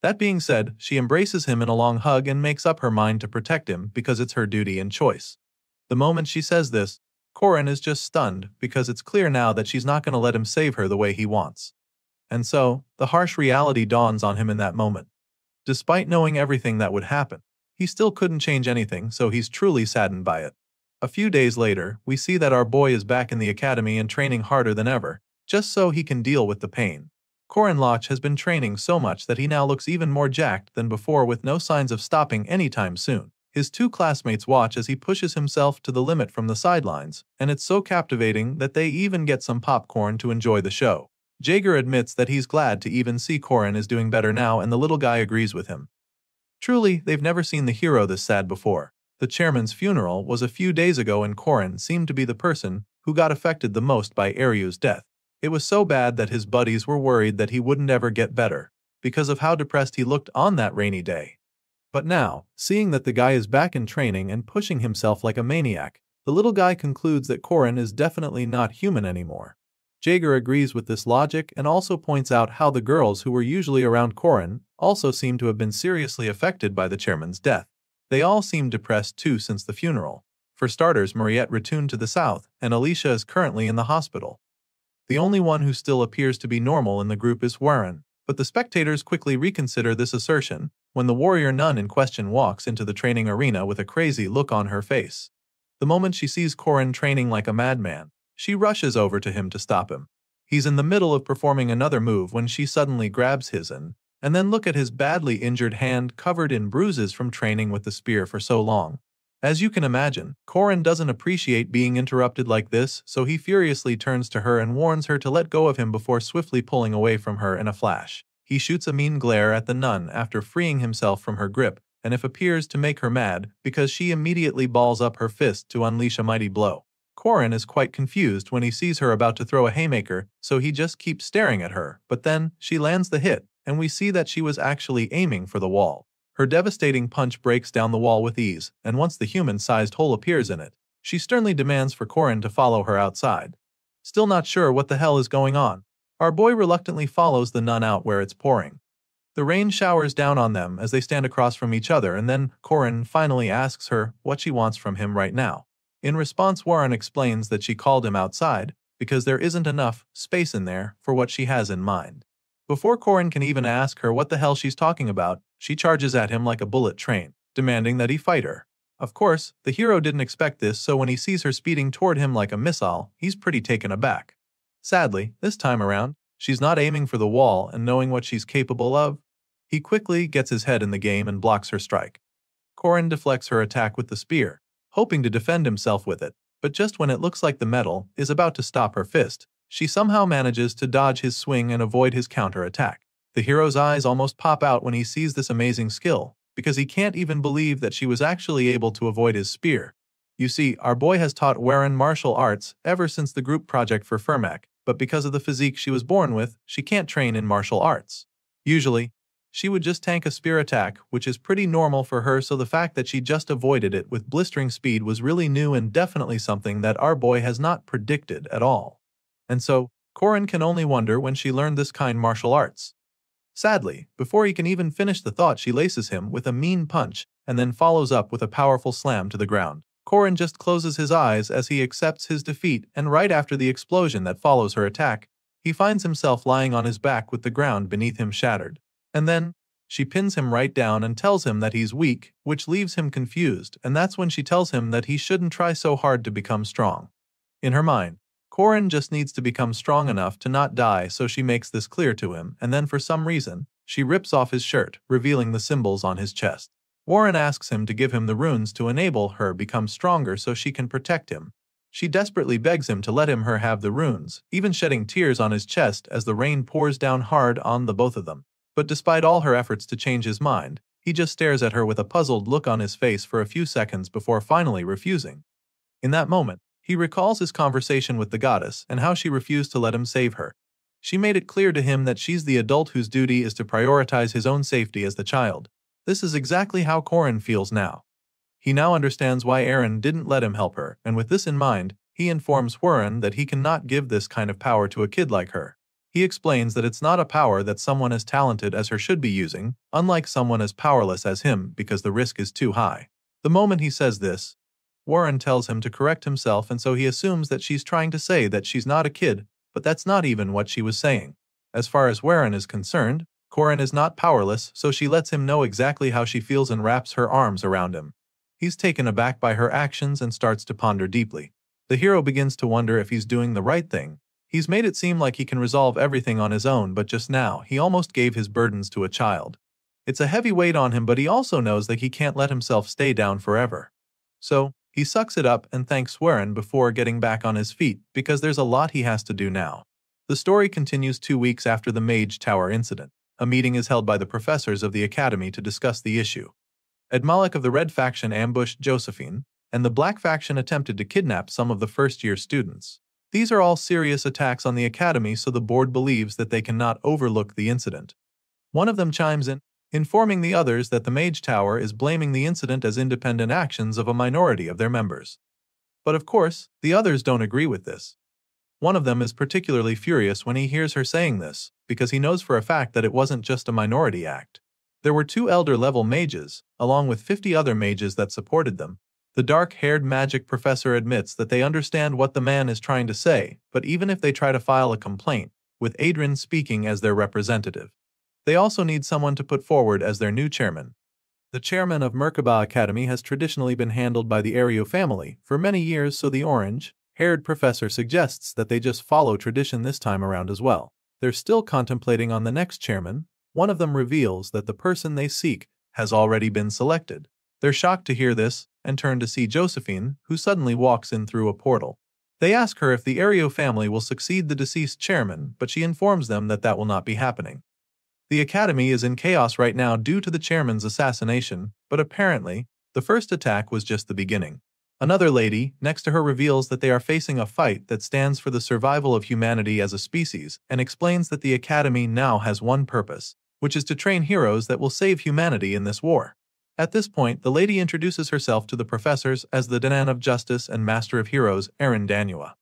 That being said, she embraces him in a long hug and makes up her mind to protect him because it's her duty and choice. The moment she says this, Corin is just stunned because it's clear now that she's not going to let him save her the way he wants. And so, the harsh reality dawns on him in that moment. Despite knowing everything that would happen, he still couldn't change anything, so he's truly saddened by it. A few days later, we see that our boy is back in the academy and training harder than ever, just so he can deal with the pain. Corin Loch has been training so much that he now looks even more jacked than before with no signs of stopping anytime soon. His 2 classmates watch as he pushes himself to the limit from the sidelines, and it's so captivating that they even get some popcorn to enjoy the show. Jaeger admits that he's glad to even see Corin is doing better now, and the little guy agrees with him. Truly, they've never seen the hero this sad before. The chairman's funeral was a few days ago and Corin seemed to be the person who got affected the most by Aryu's death. It was so bad that his buddies were worried that he wouldn't ever get better because of how depressed he looked on that rainy day. But now, seeing that the guy is back in training and pushing himself like a maniac, the little guy concludes that Corin is definitely not human anymore. Jaeger agrees with this logic and also points out how the girls who were usually around Corin also seem to have been seriously affected by the chairman's death. They all seem depressed too since the funeral. For starters, Mariette returned to the south, and Alicia is currently in the hospital. The only one who still appears to be normal in the group is Warren, but the spectators quickly reconsider this assertion when the warrior nun in question walks into the training arena with a crazy look on her face. The moment she sees Corin training like a madman, she rushes over to him to stop him. He's in the middle of performing another move when she suddenly grabs his and then look at his badly injured hand covered in bruises from training with the spear for so long. As you can imagine, Corin doesn't appreciate being interrupted like this, so he furiously turns to her and warns her to let go of him before swiftly pulling away from her in a flash. He shoots a mean glare at the nun after freeing himself from her grip, and it appears to make her mad because she immediately balls up her fist to unleash a mighty blow. Corin is quite confused when he sees her about to throw a haymaker, so he just keeps staring at her, but then she lands the hit, and we see that she was actually aiming for the wall. Her devastating punch breaks down the wall with ease, and once the human-sized hole appears in it, she sternly demands for Corin to follow her outside. Still not sure what the hell is going on, our boy reluctantly follows the nun out where it's pouring. The rain showers down on them as they stand across from each other, and then Corin finally asks her what she wants from him right now. In response, Warren explains that she called him outside because there isn't enough space in there for what she has in mind. Before Corin can even ask her what the hell she's talking about, she charges at him like a bullet train, demanding that he fight her. Of course, the hero didn't expect this, so when he sees her speeding toward him like a missile, he's pretty taken aback. Sadly, this time around, she's not aiming for the wall, and knowing what she's capable of, he quickly gets his head in the game and blocks her strike. Corin deflects her attack with the spear, hoping to defend himself with it, But just when it looks like the metal is about to stop her fist, she somehow manages to dodge his swing and avoid his counterattack. The hero's eyes almost pop out when he sees this amazing skill, because he can't even believe that she was actually able to avoid his spear. You see, our boy has taught Warren martial arts ever since the group project for Fermac, but because of the physique she was born with, she can't train in martial arts. Usually, she would just tank a spear attack, which is pretty normal for her, so the fact that she just avoided it with blistering speed was really new and definitely something that our boy has not predicted at all. And so, Corin can only wonder when she learned this kind martial arts. Sadly, before he can even finish the thought, she laces him with a mean punch and then follows up with a powerful slam to the ground. Corin just closes his eyes as he accepts his defeat, and right after the explosion that follows her attack, he finds himself lying on his back with the ground beneath him shattered. And then, she pins him right down and tells him that he's weak, which leaves him confused, and that's when she tells him that he shouldn't try so hard to become strong. In her mind, Corin just needs to become strong enough to not die, so she makes this clear to him, and then for some reason, she rips off his shirt, revealing the symbols on his chest. Warren asks him to give him the runes to enable her become stronger so she can protect him. She desperately begs him to let her have the runes, even shedding tears on his chest as the rain pours down hard on the both of them. But despite all her efforts to change his mind, he just stares at her with a puzzled look on his face for a few seconds before finally refusing. In that moment, he recalls his conversation with the goddess and how she refused to let him save her. She made it clear to him that she's the adult whose duty is to prioritize his own safety as the child. This is exactly how Corin feels now. He now understands why Aaron didn't let him help her, and with this in mind, he informs Warren that he cannot give this kind of power to a kid like her. He explains that it's not a power that someone as talented as her should be using, unlike someone as powerless as him, because the risk is too high. The moment he says this, Warren tells him to correct himself, and so he assumes that she's trying to say that she's not a kid, but that's not even what she was saying. As far as Warren is concerned, Corin is not powerless, so she lets him know exactly how she feels and wraps her arms around him. He's taken aback by her actions and starts to ponder deeply. The hero begins to wonder if he's doing the right thing. He's made it seem like he can resolve everything on his own, but just now, he almost gave his burdens to a child. It's a heavy weight on him, but he also knows that he can't let himself stay down forever. So, he sucks it up and thanks Warren before getting back on his feet, because there's a lot he has to do now. The story continues 2 weeks after the Mage Tower incident. A meeting is held by the professors of the academy to discuss the issue. Admalik of the Red faction ambushed Josephine, and the Black faction attempted to kidnap some of the first-year students. These are all serious attacks on the academy, so the board believes that they cannot overlook the incident. One of them chimes in, informing the others that the Mage Tower is blaming the incident as independent actions of a minority of their members. But of course, the others don't agree with this. One of them is particularly furious when he hears her saying this, because he knows for a fact that it wasn't just a minority act. There were 2 elder-level mages, along with 50 other mages that supported them. The dark-haired magic professor admits that they understand what the man is trying to say, but even if they try to file a complaint, with Adrian speaking as their representative, they also need someone to put forward as their new chairman. The chairman of Merkaba Academy has traditionally been handled by the Ario family for many years, so the orange-haired professor suggests that they just follow tradition this time around as well. They're still contemplating on the next chairman. One of them reveals that the person they seek has already been selected. They're shocked to hear this and turn to see Josephine, who suddenly walks in through a portal. They ask her if the Ario family will succeed the deceased chairman, but she informs them that that will not be happening. The academy is in chaos right now due to the chairman's assassination, but apparently, the first attack was just the beginning. Another lady next to her reveals that they are facing a fight that stands for the survival of humanity as a species, and explains that the academy now has one purpose, which is to train heroes that will save humanity in this war. At this point, the lady introduces herself to the professors as the Danan of Justice and Master of Heroes, Aaron Danua.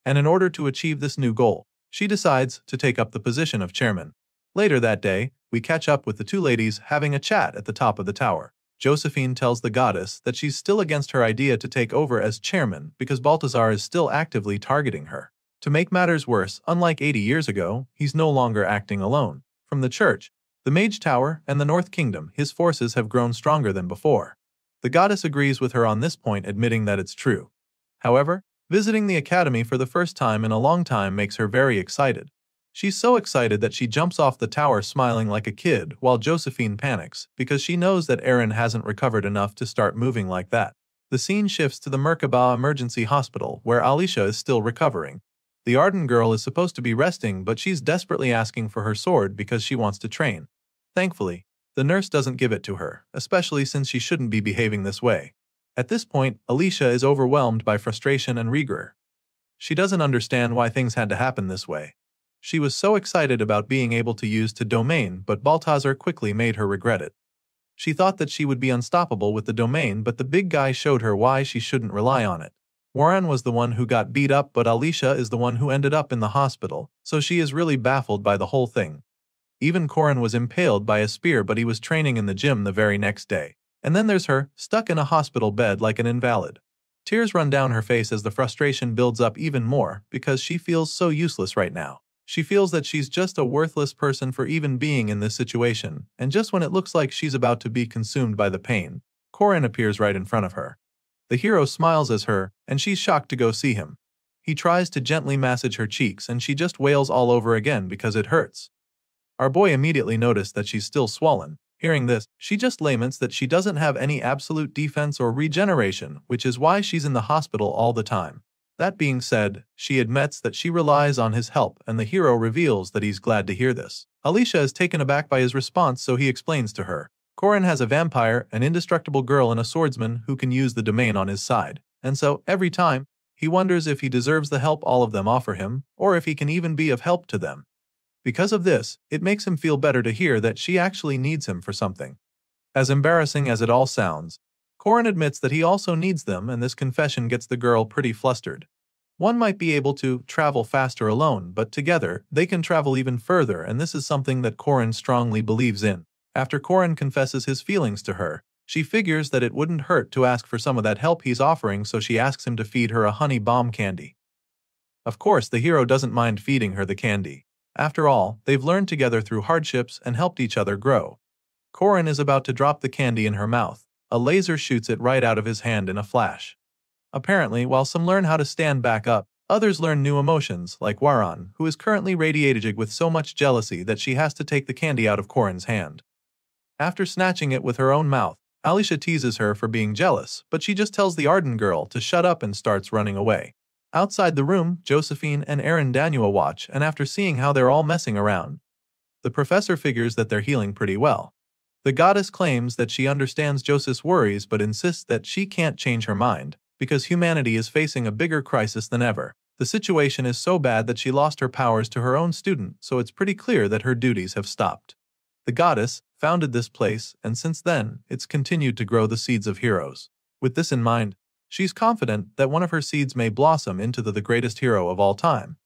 And in order to achieve this new goal, she decides to take up the position of chairman. Later that day, we catch up with the 2 ladies having a chat at the top of the tower. Josephine tells the goddess that she's still against her idea to take over as chairman because Baltazar is still actively targeting her. To make matters worse, unlike 80 years ago, he's no longer acting alone. From the church, the Mage Tower, and the North Kingdom, his forces have grown stronger than before. The goddess agrees with her on this point, admitting that it's true. However, visiting the academy for the first time in a long time makes her very excited. She's so excited that she jumps off the tower smiling like a kid, while Josephine panics because she knows that Aaron hasn't recovered enough to start moving like that. The scene shifts to the Merkaba Emergency Hospital, where Alicia is still recovering. The Arden girl is supposed to be resting, but she's desperately asking for her sword because she wants to train. Thankfully, the nurse doesn't give it to her, especially since she shouldn't be behaving this way. At this point, Alicia is overwhelmed by frustration and regret. She doesn't understand why things had to happen this way. She was so excited about being able to use the domain, but Balthazar quickly made her regret it. She thought that she would be unstoppable with the domain, but the big guy showed her why she shouldn't rely on it. Warren was the one who got beat up, but Alicia is the one who ended up in the hospital, so she is really baffled by the whole thing. Even Corin was impaled by a spear, but he was training in the gym the very next day. And then there's her, stuck in a hospital bed like an invalid. Tears run down her face as the frustration builds up even more because she feels so useless right now. She feels that she's just a worthless person for even being in this situation, and just when it looks like she's about to be consumed by the pain, Corin appears right in front of her. The hero smiles as her, and she's shocked to go see him. He tries to gently massage her cheeks, and she just wails all over again because it hurts. Our boy immediately noticed that she's still swollen. Hearing this, she just laments that she doesn't have any absolute defense or regeneration, which is why she's in the hospital all the time. That being said, she admits that she relies on his help, and the hero reveals that he's glad to hear this. Alicia is taken aback by his response, so he explains to her. Corin has a vampire, an indestructible girl, and a swordsman who can use the domain on his side, and so, every time, he wonders if he deserves the help all of them offer him, or if he can even be of help to them. Because of this, it makes him feel better to hear that she actually needs him for something. As embarrassing as it all sounds, Corin admits that he also needs them, and this confession gets the girl pretty flustered. One might be able to travel faster alone, but together, they can travel even further, and this is something that Corin strongly believes in. After Corin confesses his feelings to her, she figures that it wouldn't hurt to ask for some of that help he's offering, so she asks him to feed her a honey bomb candy. Of course, the hero doesn't mind feeding her the candy. After all, they've learned together through hardships and helped each other grow. Corin is about to drop the candy in her mouth. A laser shoots it right out of his hand in a flash. Apparently, while some learn how to stand back up, others learn new emotions, like Warren, who is currently radiating with so much jealousy that she has to take the candy out of Corin's hand. After snatching it with her own mouth, Alicia teases her for being jealous, but she just tells the Arden girl to shut up and starts running away. Outside the room, Josephine and Aaron Daniel watch, and after seeing how they're all messing around, the professor figures that they're healing pretty well. The goddess claims that she understands Joseph's worries but insists that she can't change her mind, because humanity is facing a bigger crisis than ever. The situation is so bad that she lost her powers to her own student, so it's pretty clear that her duties have stopped. The goddess founded this place, and since then, it's continued to grow the seeds of heroes. With this in mind, she's confident that one of her seeds may blossom into the greatest hero of all time.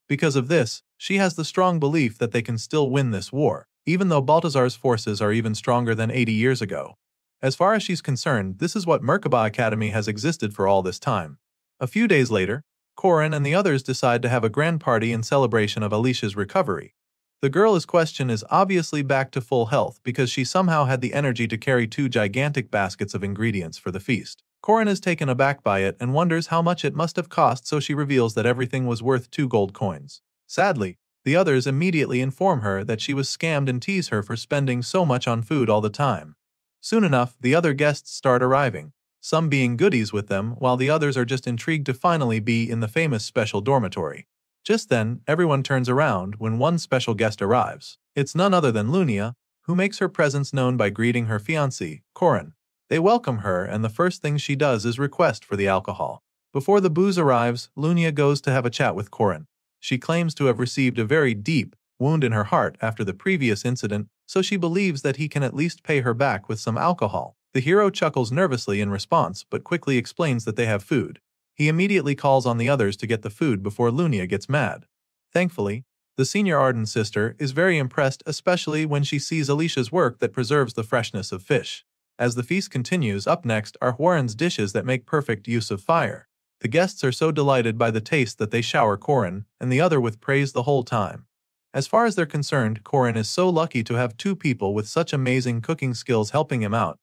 Because of this, she has the strong belief that they can still win this war, even though Balthazar's forces are even stronger than 80 years ago. As far as she's concerned, this is what Merkaba Academy has existed for all this time. A few days later, Corin and the others decide to have a grand party in celebration of Alicia's recovery. The girl's question is obviously back to full health because she somehow had the energy to carry 2 gigantic baskets of ingredients for the feast. Corin is taken aback by it and wonders how much it must have cost, so she reveals that everything was worth 2 gold coins. Sadly, the others immediately inform her that she was scammed and tease her for spending so much on food all the time. Soon enough, the other guests start arriving, some being goodies with them, while the others are just intrigued to finally be in the famous special dormitory. Just then, everyone turns around when one special guest arrives. It's none other than Lunia, who makes her presence known by greeting her fiancé, Corin. They welcome her, and the first thing she does is request for the alcohol. Before the booze arrives, Lunia goes to have a chat with Corin. She claims to have received a very deep wound in her heart after the previous incident, so she believes that he can at least pay her back with some alcohol. The hero chuckles nervously in response, but quickly explains that they have food. He immediately calls on the others to get the food before Lunia gets mad. Thankfully, the senior Arden sister is very impressed, especially when she sees Alicia's work that preserves the freshness of fish. As the feast continues, up next are Warren's dishes that make perfect use of fire. The guests are so delighted by the taste that they shower Corin and the other with praise the whole time. As far as they're concerned, Corin is so lucky to have 2 people with such amazing cooking skills helping him out.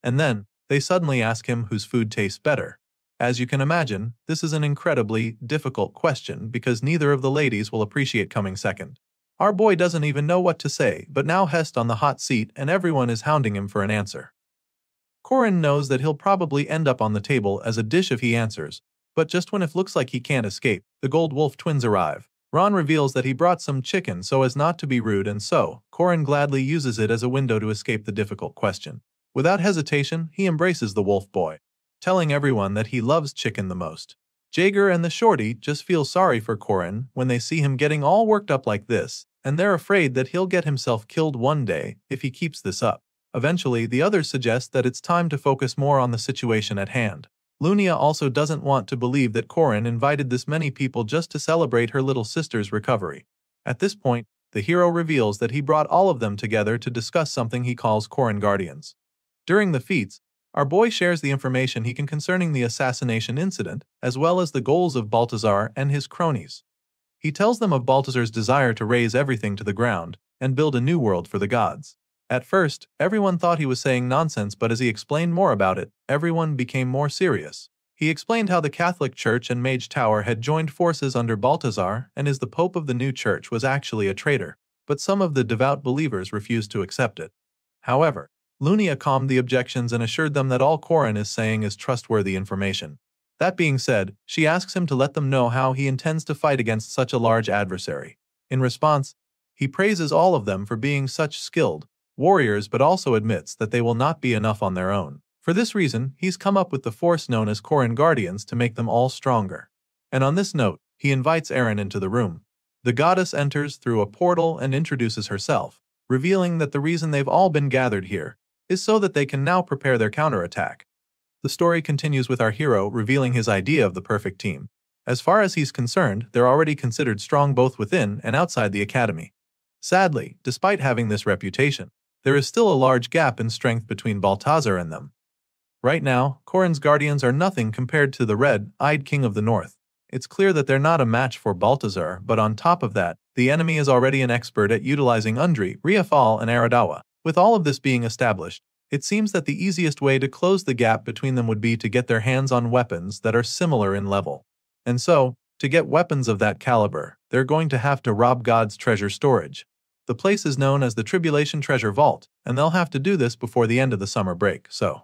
And then, they suddenly ask him whose food tastes better. As you can imagine, this is an incredibly difficult question because neither of the ladies will appreciate coming second. Our boy doesn't even know what to say, but now Hest on the hot seat and everyone is hounding him for an answer. Corin knows that he'll probably end up on the table as a dish if he answers, but just when it looks like he can't escape, the Gold Wolf twins arrive. Ron reveals that he brought some chicken so as not to be rude, and so Corin gladly uses it as a window to escape the difficult question. Without hesitation, he embraces the wolf boy, telling everyone that he loves chicken the most. Jaeger and the shorty just feel sorry for Corin when they see him getting all worked up like this, and they're afraid that he'll get himself killed one day if he keeps this up. Eventually, the others suggest that it's time to focus more on the situation at hand. Lunia also doesn't want to believe that Corin invited this many people just to celebrate her little sister's recovery. At this point, the hero reveals that he brought all of them together to discuss something he calls Corin Guardians. During the feats, our boy shares the information he can concerning the assassination incident, as well as the goals of Balthazar and his cronies. He tells them of Balthazar's desire to raze everything to the ground and build a new world for the gods. At first, everyone thought he was saying nonsense, but as he explained more about it, everyone became more serious. He explained how the Catholic Church and Mage Tower had joined forces under Balthazar, and as the Pope of the new church was actually a traitor, but some of the devout believers refused to accept it. However, Lunia calmed the objections and assured them that all Corin is saying is trustworthy information. That being said, she asks him to let them know how he intends to fight against such a large adversary. In response, he praises all of them for being such skilled warriors, but also admits that they will not be enough on their own. For this reason, he's come up with the force known as Corin Guardians to make them all stronger. And on this note, he invites Aaron into the room. The goddess enters through a portal and introduces herself, revealing that the reason they've all been gathered here is so that they can now prepare their counterattack. The story continues with our hero revealing his idea of the perfect team. As far as he's concerned, they're already considered strong both within and outside the academy. Sadly, despite having this reputation, there is still a large gap in strength between Balthazar and them. Right now, Corin's guardians are nothing compared to the red-eyed king of the north. It's clear that they're not a match for Balthazar, but on top of that, the enemy is already an expert at utilizing Undri, Riafal, and Aradawa. With all of this being established, it seems that the easiest way to close the gap between them would be to get their hands on weapons that are similar in level. And so, to get weapons of that caliber, they're going to have to rob God's treasure storage. The place is known as the Tribulation Treasure Vault, and they'll have to do this before the end of the summer break, so.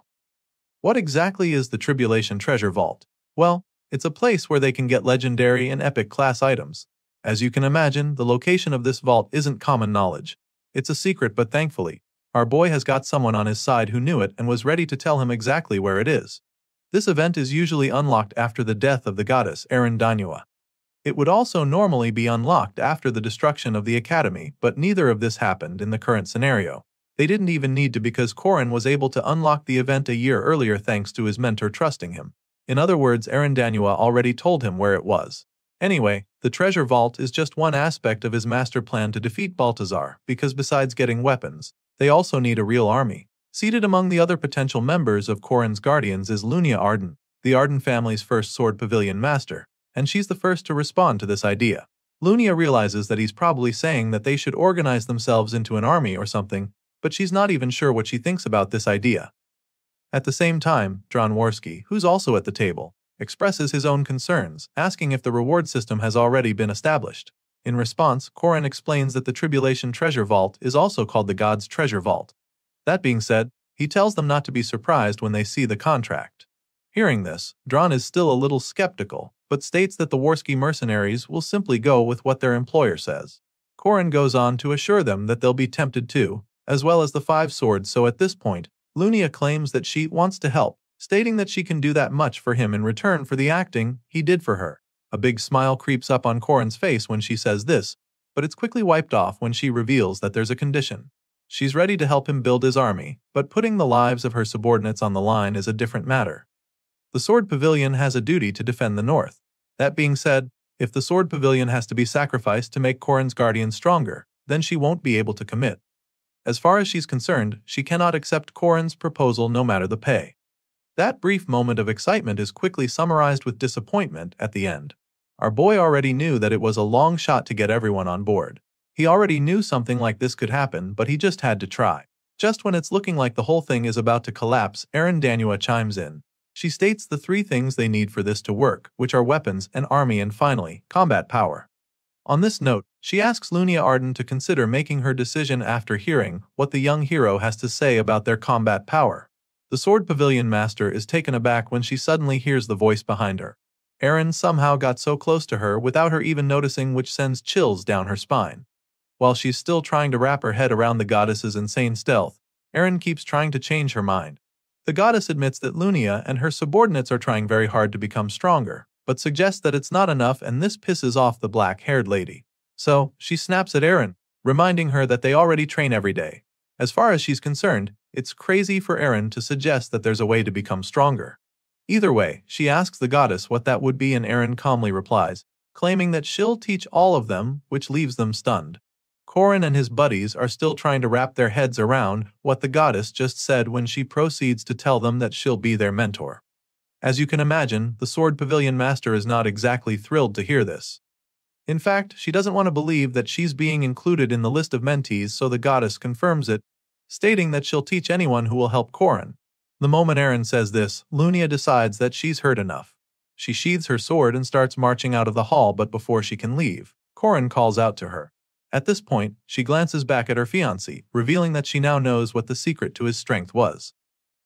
What exactly is the Tribulation Treasure Vault? Well, it's a place where they can get legendary and epic class items. As you can imagine, the location of this vault isn't common knowledge. It's a secret, but thankfully, our boy has got someone on his side who knew it and was ready to tell him exactly where it is. This event is usually unlocked after the death of the goddess Arandanyua. It would also normally be unlocked after the destruction of the academy, but neither of this happened in the current scenario. They didn't even need to because Corin was able to unlock the event a year earlier thanks to his mentor trusting him. In other words, Arandanyua already told him where it was. Anyway, the treasure vault is just one aspect of his master plan to defeat Balthazar, because besides getting weapons, they also need a real army. Seated among the other potential members of Corin's guardians is Lunia Arden, the Arden family's first sword pavilion master, and she's the first to respond to this idea. Lunia realizes that he's probably saying that they should organize themselves into an army or something, but she's not even sure what she thinks about this idea. At the same time, Dronworski, who's also at the table, expresses his own concerns, asking if the reward system has already been established. In response, Corin explains that the Tribulation Treasure Vault is also called the God's Treasure Vault. That being said, he tells them not to be surprised when they see the contract. Hearing this, Dron is still a little skeptical, but states that the Worski mercenaries will simply go with what their employer says. Corin goes on to assure them that they'll be tempted too, as well as the 5 swords, so at this point, Lunia claims that she wants to help, stating that she can do that much for him in return for the acting he did for her. A big smile creeps up on Corin's face when she says this, but it's quickly wiped off when she reveals that there's a condition. She's ready to help him build his army, but putting the lives of her subordinates on the line is a different matter. The Sword Pavilion has a duty to defend the North. That being said, if the Sword Pavilion has to be sacrificed to make Corin's guardian stronger, then she won't be able to commit. As far as she's concerned, she cannot accept Corin's proposal no matter the pay. That brief moment of excitement is quickly summarized with disappointment at the end. Our boy already knew that it was a long shot to get everyone on board. He already knew something like this could happen, but he just had to try. Just when it's looking like the whole thing is about to collapse, Arandanyua chimes in. She states the 3 things they need for this to work, which are weapons, an army, and finally, combat power. On this note, she asks Lunia Arden to consider making her decision after hearing what the young hero has to say about their combat power. The Sword Pavilion Master is taken aback when she suddenly hears the voice behind her. Erin somehow got so close to her without her even noticing, which sends chills down her spine. While she's still trying to wrap her head around the goddess's insane stealth, Erin keeps trying to change her mind. The goddess admits that Lunia and her subordinates are trying very hard to become stronger, but suggests that it's not enough, and this pisses off the black-haired lady. So, she snaps at Erin, reminding her that they already train every day. As far as she's concerned, it's crazy for Erin to suggest that there's a way to become stronger. Either way, she asks the goddess what that would be, and Erin calmly replies, claiming that she'll teach all of them, which leaves them stunned. Corin and his buddies are still trying to wrap their heads around what the goddess just said when she proceeds to tell them that she'll be their mentor. As you can imagine, the Sword Pavilion Master is not exactly thrilled to hear this. In fact, she doesn't want to believe that she's being included in the list of mentees, so the goddess confirms it, stating that she'll teach anyone who will help Corin. The moment Erin says this, Lunia decides that she's heard enough. She sheathes her sword and starts marching out of the hall, but before she can leave, Corin calls out to her. At this point, she glances back at her fiancé, revealing that she now knows what the secret to his strength was.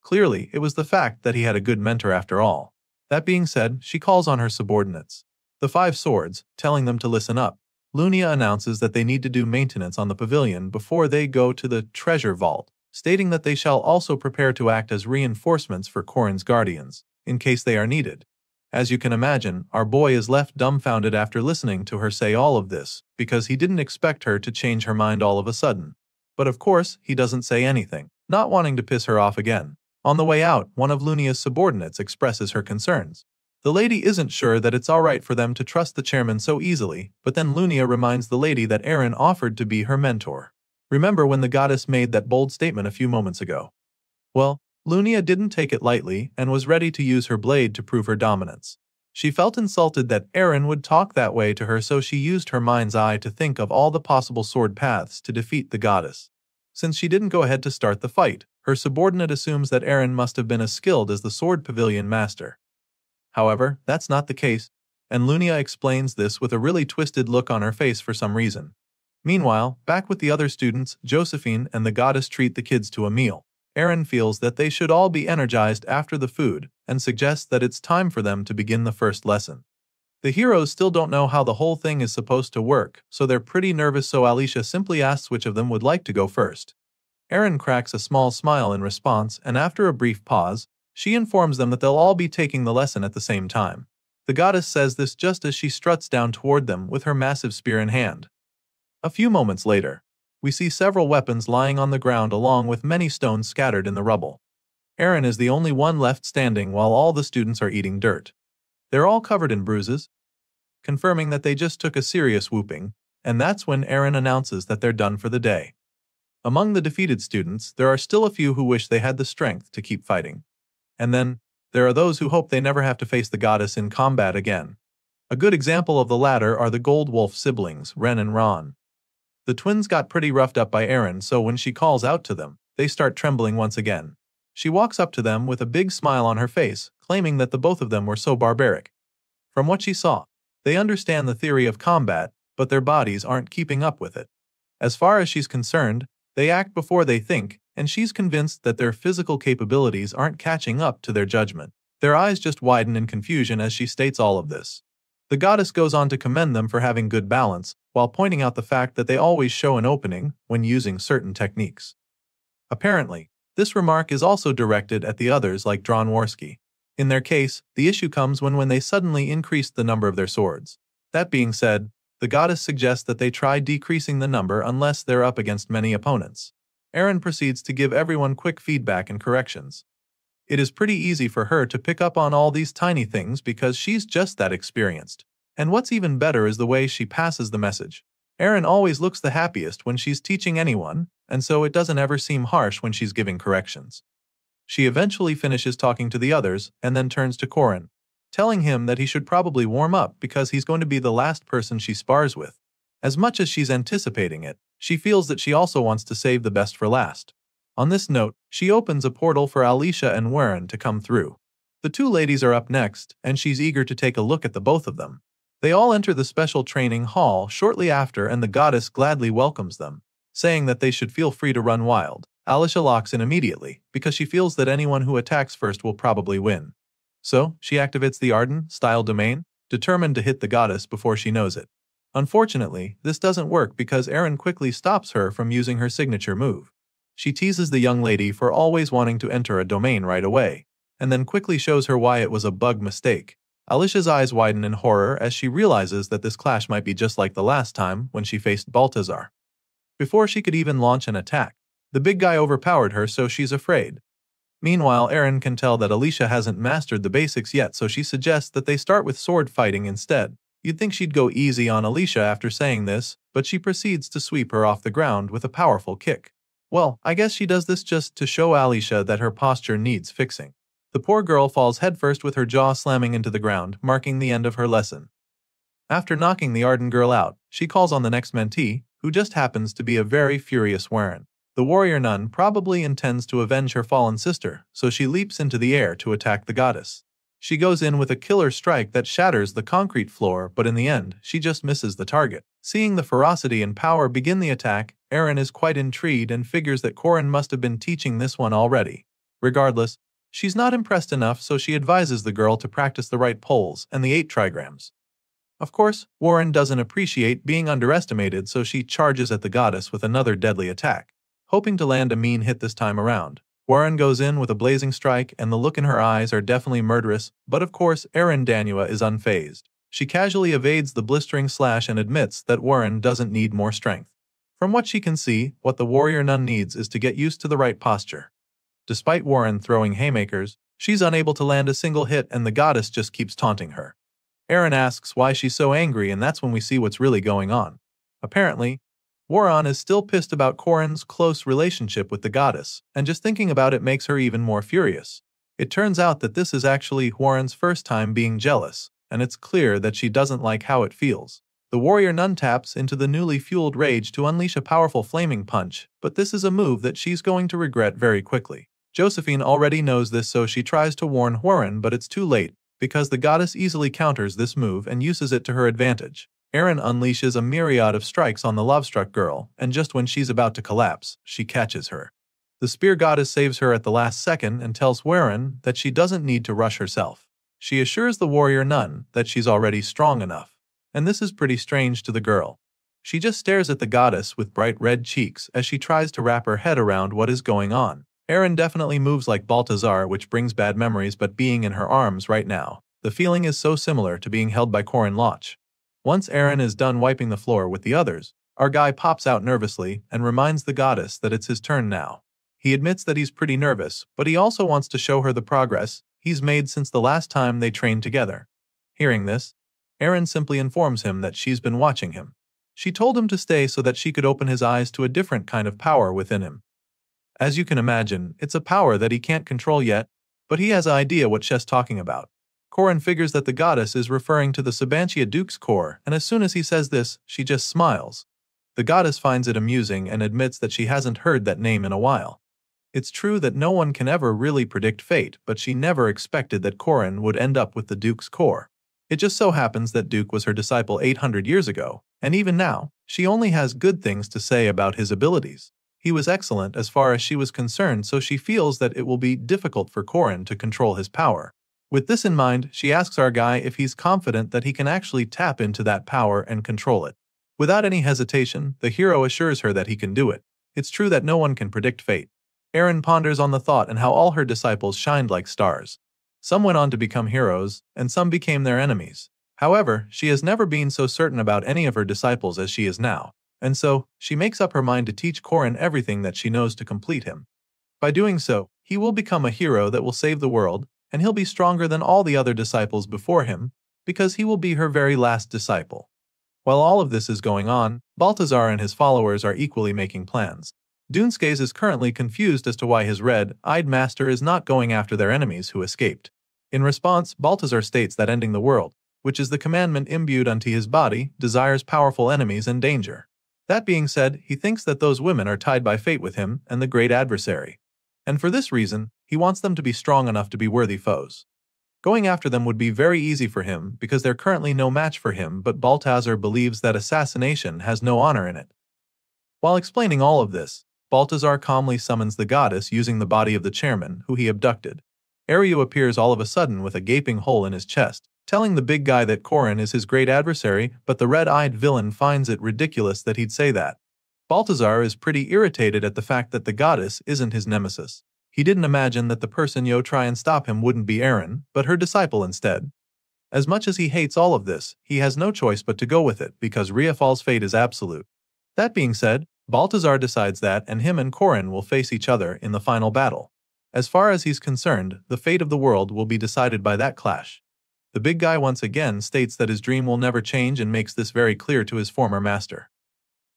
Clearly, it was the fact that he had a good mentor after all. That being said, she calls on her subordinates, the 5 swords, telling them to listen up. Lunia announces that they need to do maintenance on the pavilion before they go to the treasure vault, stating that they shall also prepare to act as reinforcements for Corin's guardians, in case they are needed. As you can imagine, our boy is left dumbfounded after listening to her say all of this, because he didn't expect her to change her mind all of a sudden. But of course, he doesn't say anything, not wanting to piss her off again. On the way out, one of Lunia's subordinates expresses her concerns. The lady isn't sure that it's alright for them to trust the chairman so easily, but then Lunia reminds the lady that Erin offered to be her mentor. Remember when the goddess made that bold statement a few moments ago? Well, Lunia didn't take it lightly and was ready to use her blade to prove her dominance. She felt insulted that Erin would talk that way to her, so she used her mind's eye to think of all the possible sword paths to defeat the goddess. Since she didn't go ahead to start the fight, her subordinate assumes that Erin must have been as skilled as the Sword Pavilion Master. However, that's not the case, and Lunia explains this with a really twisted look on her face for some reason. Meanwhile, back with the other students, Josephine and the goddess treat the kids to a meal. Erin feels that they should all be energized after the food and suggests that it's time for them to begin the first lesson. The heroes still don't know how the whole thing is supposed to work, so they're pretty nervous, so Alicia simply asks which of them would like to go first. Erin cracks a small smile in response, and after a brief pause, she informs them that they'll all be taking the lesson at the same time. The goddess says this just as she struts down toward them with her massive spear in hand. A few moments later, we see several weapons lying on the ground along with many stones scattered in the rubble. Erin is the only one left standing while all the students are eating dirt. They're all covered in bruises, confirming that they just took a serious whooping, and that's when Erin announces that they're done for the day. Among the defeated students, there are still a few who wish they had the strength to keep fighting. And then, there are those who hope they never have to face the goddess in combat again. A good example of the latter are the Gold Wolf siblings, Ren and Ron. The twins got pretty roughed up by Erin, so when she calls out to them, they start trembling once again. She walks up to them with a big smile on her face, claiming that the both of them were so barbaric. From what she saw, they understand the theory of combat, but their bodies aren't keeping up with it. As far as she's concerned, they act before they think, and she's convinced that their physical capabilities aren't catching up to their judgment. Their eyes just widen in confusion as she states all of this. The goddess goes on to commend them for having good balance, while pointing out the fact that they always show an opening when using certain techniques. Apparently, this remark is also directed at the others like Dronwarski. In their case, the issue comes when they suddenly increased the number of their swords. That being said, the goddess suggests that they try decreasing the number unless they're up against many opponents. Erin proceeds to give everyone quick feedback and corrections. It is pretty easy for her to pick up on all these tiny things because she's just that experienced. And what's even better is the way she passes the message. Erin always looks the happiest when she's teaching anyone, and so it doesn't ever seem harsh when she's giving corrections. She eventually finishes talking to the others and then turns to Corin, telling him that he should probably warm up because he's going to be the last person she spars with. As much as she's anticipating it, she feels that she also wants to save the best for last. On this note, she opens a portal for Alicia and Warren to come through. The two ladies are up next, and she's eager to take a look at the both of them. They all enter the special training hall shortly after, and the goddess gladly welcomes them, saying that they should feel free to run wild. Alicia locks in immediately, because she feels that anyone who attacks first will probably win. So, she activates the Arden-style domain, determined to hit the goddess before she knows it. Unfortunately, this doesn't work because Eren quickly stops her from using her signature move. She teases the young lady for always wanting to enter a domain right away, and then quickly shows her why it was a bug mistake. Alicia's eyes widen in horror as she realizes that this clash might be just like the last time when she faced Balthazar. Before she could even launch an attack, the big guy overpowered her, so she's afraid. Meanwhile, Eren can tell that Alicia hasn't mastered the basics yet, so she suggests that they start with sword fighting instead. You'd think she'd go easy on Alicia after saying this, but she proceeds to sweep her off the ground with a powerful kick. Well, I guess she does this just to show Alicia that her posture needs fixing. The poor girl falls headfirst with her jaw slamming into the ground, marking the end of her lesson. After knocking the Arden girl out, she calls on the next mentee, who just happens to be a very furious Warren. The warrior nun probably intends to avenge her fallen sister, so she leaps into the air to attack the goddess. She goes in with a killer strike that shatters the concrete floor, but in the end, she just misses the target. Seeing the ferocity and power begin the attack, Eren is quite intrigued and figures that Corin must have been teaching this one already. Regardless, she's not impressed enough, so she advises the girl to practice the right poles and the 8 trigrams. Of course, Warren doesn't appreciate being underestimated, so she charges at the goddess with another deadly attack, hoping to land a mean hit this time around. Warren goes in with a blazing strike, and the look in her eyes are definitely murderous, but of course Eren Danua is unfazed. She casually evades the blistering slash and admits that Warren doesn't need more strength. From what she can see, what the warrior nun needs is to get used to the right posture. Despite Warren throwing haymakers, she's unable to land a single hit, and the goddess just keeps taunting her. Eren asks why she's so angry, and that's when we see what's really going on. Apparently, Warren is still pissed about Corin's close relationship with the goddess, and just thinking about it makes her even more furious. It turns out that this is actually Warren's first time being jealous, and it's clear that she doesn't like how it feels. The warrior nun taps into the newly fueled rage to unleash a powerful flaming punch, but this is a move that she's going to regret very quickly. Josephine already knows this, so she tries to warn Warren, but it's too late, because the goddess easily counters this move and uses it to her advantage. Eren unleashes a myriad of strikes on the love-struck girl, and just when she's about to collapse, she catches her. The spear goddess saves her at the last second and tells Warren that she doesn't need to rush herself. She assures the warrior nun that she's already strong enough, and this is pretty strange to the girl. She just stares at the goddess with bright red cheeks as she tries to wrap her head around what is going on. Eren definitely moves like Balthazar, which brings bad memories, but being in her arms right now, the feeling is so similar to being held by Corin Loch. Once Eren is done wiping the floor with the others, our guy pops out nervously and reminds the goddess that it's his turn now. He admits that he's pretty nervous, but he also wants to show her the progress he's made since the last time they trained together. Hearing this, Eren simply informs him that she's been watching him. She told him to stay so that she could open his eyes to a different kind of power within him. As you can imagine, it's a power that he can't control yet, but he has an idea what she's talking about. Corin figures that the goddess is referring to the Sabantia Duke's core, and as soon as he says this, she just smiles. The goddess finds it amusing and admits that she hasn't heard that name in a while. It's true that no one can ever really predict fate, but she never expected that Corin would end up with the Duke's core. It just so happens that Duke was her disciple 800 years ago, and even now, she only has good things to say about his abilities. He was excellent as far as she was concerned, so she feels that it will be difficult for Corin to control his power. With this in mind, she asks our guy if he's confident that he can actually tap into that power and control it. Without any hesitation, the hero assures her that he can do it. It's true that no one can predict fate. Eren ponders on the thought and how all her disciples shined like stars. Some went on to become heroes, and some became their enemies. However, she has never been so certain about any of her disciples as she is now, and so, she makes up her mind to teach Corin everything that she knows to complete him. By doing so, he will become a hero that will save the world, and he'll be stronger than all the other disciples before him, because he will be her very last disciple. While all of this is going on, Balthazar and his followers are equally making plans. Dunskes is currently confused as to why his red-eyed master is not going after their enemies who escaped. In response, Balthazar states that ending the world, which is the commandment imbued unto his body, desires powerful enemies and danger. That being said, he thinks that those women are tied by fate with him and the great adversary. And for this reason, he wants them to be strong enough to be worthy foes. Going after them would be very easy for him because they're currently no match for him, but Balthazar believes that assassination has no honor in it. While explaining all of this, Balthazar calmly summons the goddess using the body of the chairman, who he abducted. Aryu appears all of a sudden with a gaping hole in his chest, telling the big guy that Corin is his great adversary, but the red-eyed villain finds it ridiculous that he'd say that. Balthazar is pretty irritated at the fact that the goddess isn't his nemesis. He didn't imagine that the person yo try and stop him wouldn't be Eren, but her disciple instead. As much as he hates all of this, he has no choice but to go with it because Riafal's fate is absolute. That being said, Balthazar decides that him and Corin will face each other in the final battle. As far as he's concerned, the fate of the world will be decided by that clash. The big guy once again states that his dream will never change and makes this very clear to his former master.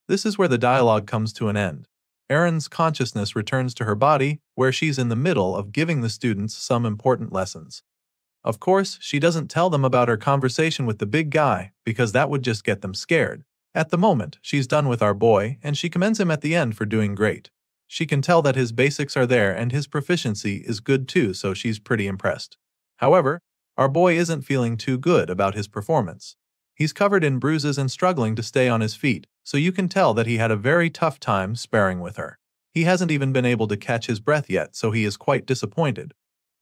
This is where the dialogue comes to an end. Eren's consciousness returns to her body, where she's in the middle of giving the students some important lessons. Of course, she doesn't tell them about her conversation with the big guy, because that would just get them scared. At the moment, she's done with our boy, and she commends him at the end for doing great. She can tell that his basics are there and his proficiency is good too, so she's pretty impressed. However, our boy isn't feeling too good about his performance. He's covered in bruises and struggling to stay on his feet, so you can tell that he had a very tough time sparring with her. He hasn't even been able to catch his breath yet, so he is quite disappointed.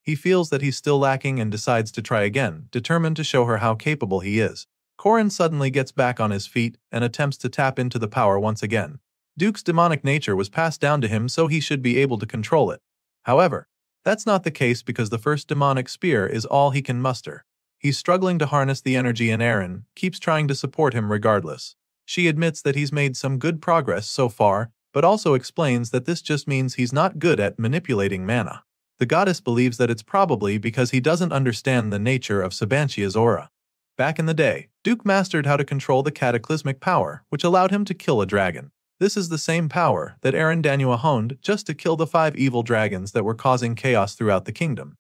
He feels that he's still lacking and decides to try again, determined to show her how capable he is. Corin suddenly gets back on his feet and attempts to tap into the power once again. Duke's demonic nature was passed down to him, so he should be able to control it. However, that's not the case because the first demonic spear is all he can muster. He's struggling to harness the energy and Eren keeps trying to support him regardless. She admits that he's made some good progress so far, but also explains that this just means he's not good at manipulating mana. The goddess believes that it's probably because he doesn't understand the nature of Sabantia's aura. Back in the day, Duke mastered how to control the cataclysmic power, which allowed him to kill a dragon. This is the same power that Eren Danua honed just to kill the 5 evil dragons that were causing chaos throughout the kingdom.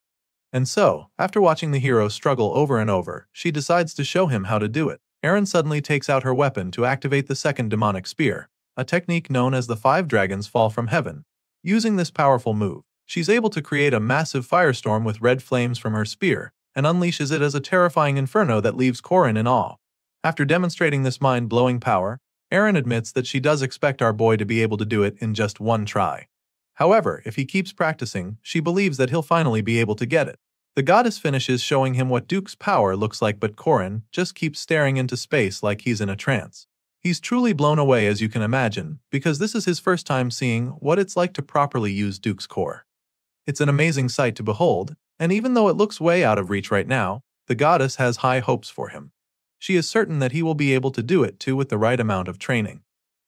And so, after watching the hero struggle over and over, she decides to show him how to do it. Eren suddenly takes out her weapon to activate the second demonic spear, a technique known as the 5 dragons fall from heaven. Using this powerful move, she's able to create a massive firestorm with red flames from her spear, and unleashes it as a terrifying inferno that leaves Corin in awe. After demonstrating this mind-blowing power, Eren admits that she does expect our boy to be able to do it in just one try. However, if he keeps practicing, she believes that he'll finally be able to get it. The goddess finishes showing him what Duke's power looks like, but Corin just keeps staring into space like he's in a trance. He's truly blown away, as you can imagine, because this is his first time seeing what it's like to properly use Duke's core. It's an amazing sight to behold, and even though it looks way out of reach right now, the goddess has high hopes for him. She is certain that he will be able to do it too with the right amount of training.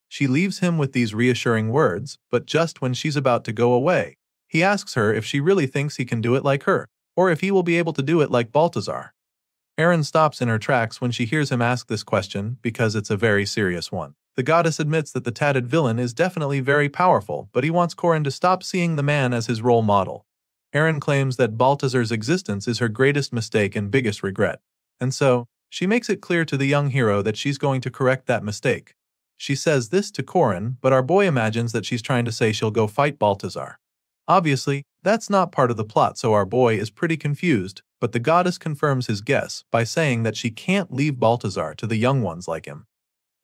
She leaves him with these reassuring words, but just when she's about to go away, he asks her if she really thinks he can do it like her, or if he will be able to do it like Balthazar. Eren stops in her tracks when she hears him ask this question because it's a very serious one. The goddess admits that the tatted villain is definitely very powerful, but he wants Corin to stop seeing the man as his role model. Eren claims that Balthazar's existence is her greatest mistake and biggest regret, and so, she makes it clear to the young hero that she's going to correct that mistake. She says this to Corin, but our boy imagines that she's trying to say she'll go fight Balthazar. Obviously, that's not part of the plot, so our boy is pretty confused, but the goddess confirms his guess by saying that she can't leave Balthazar to the young ones like him.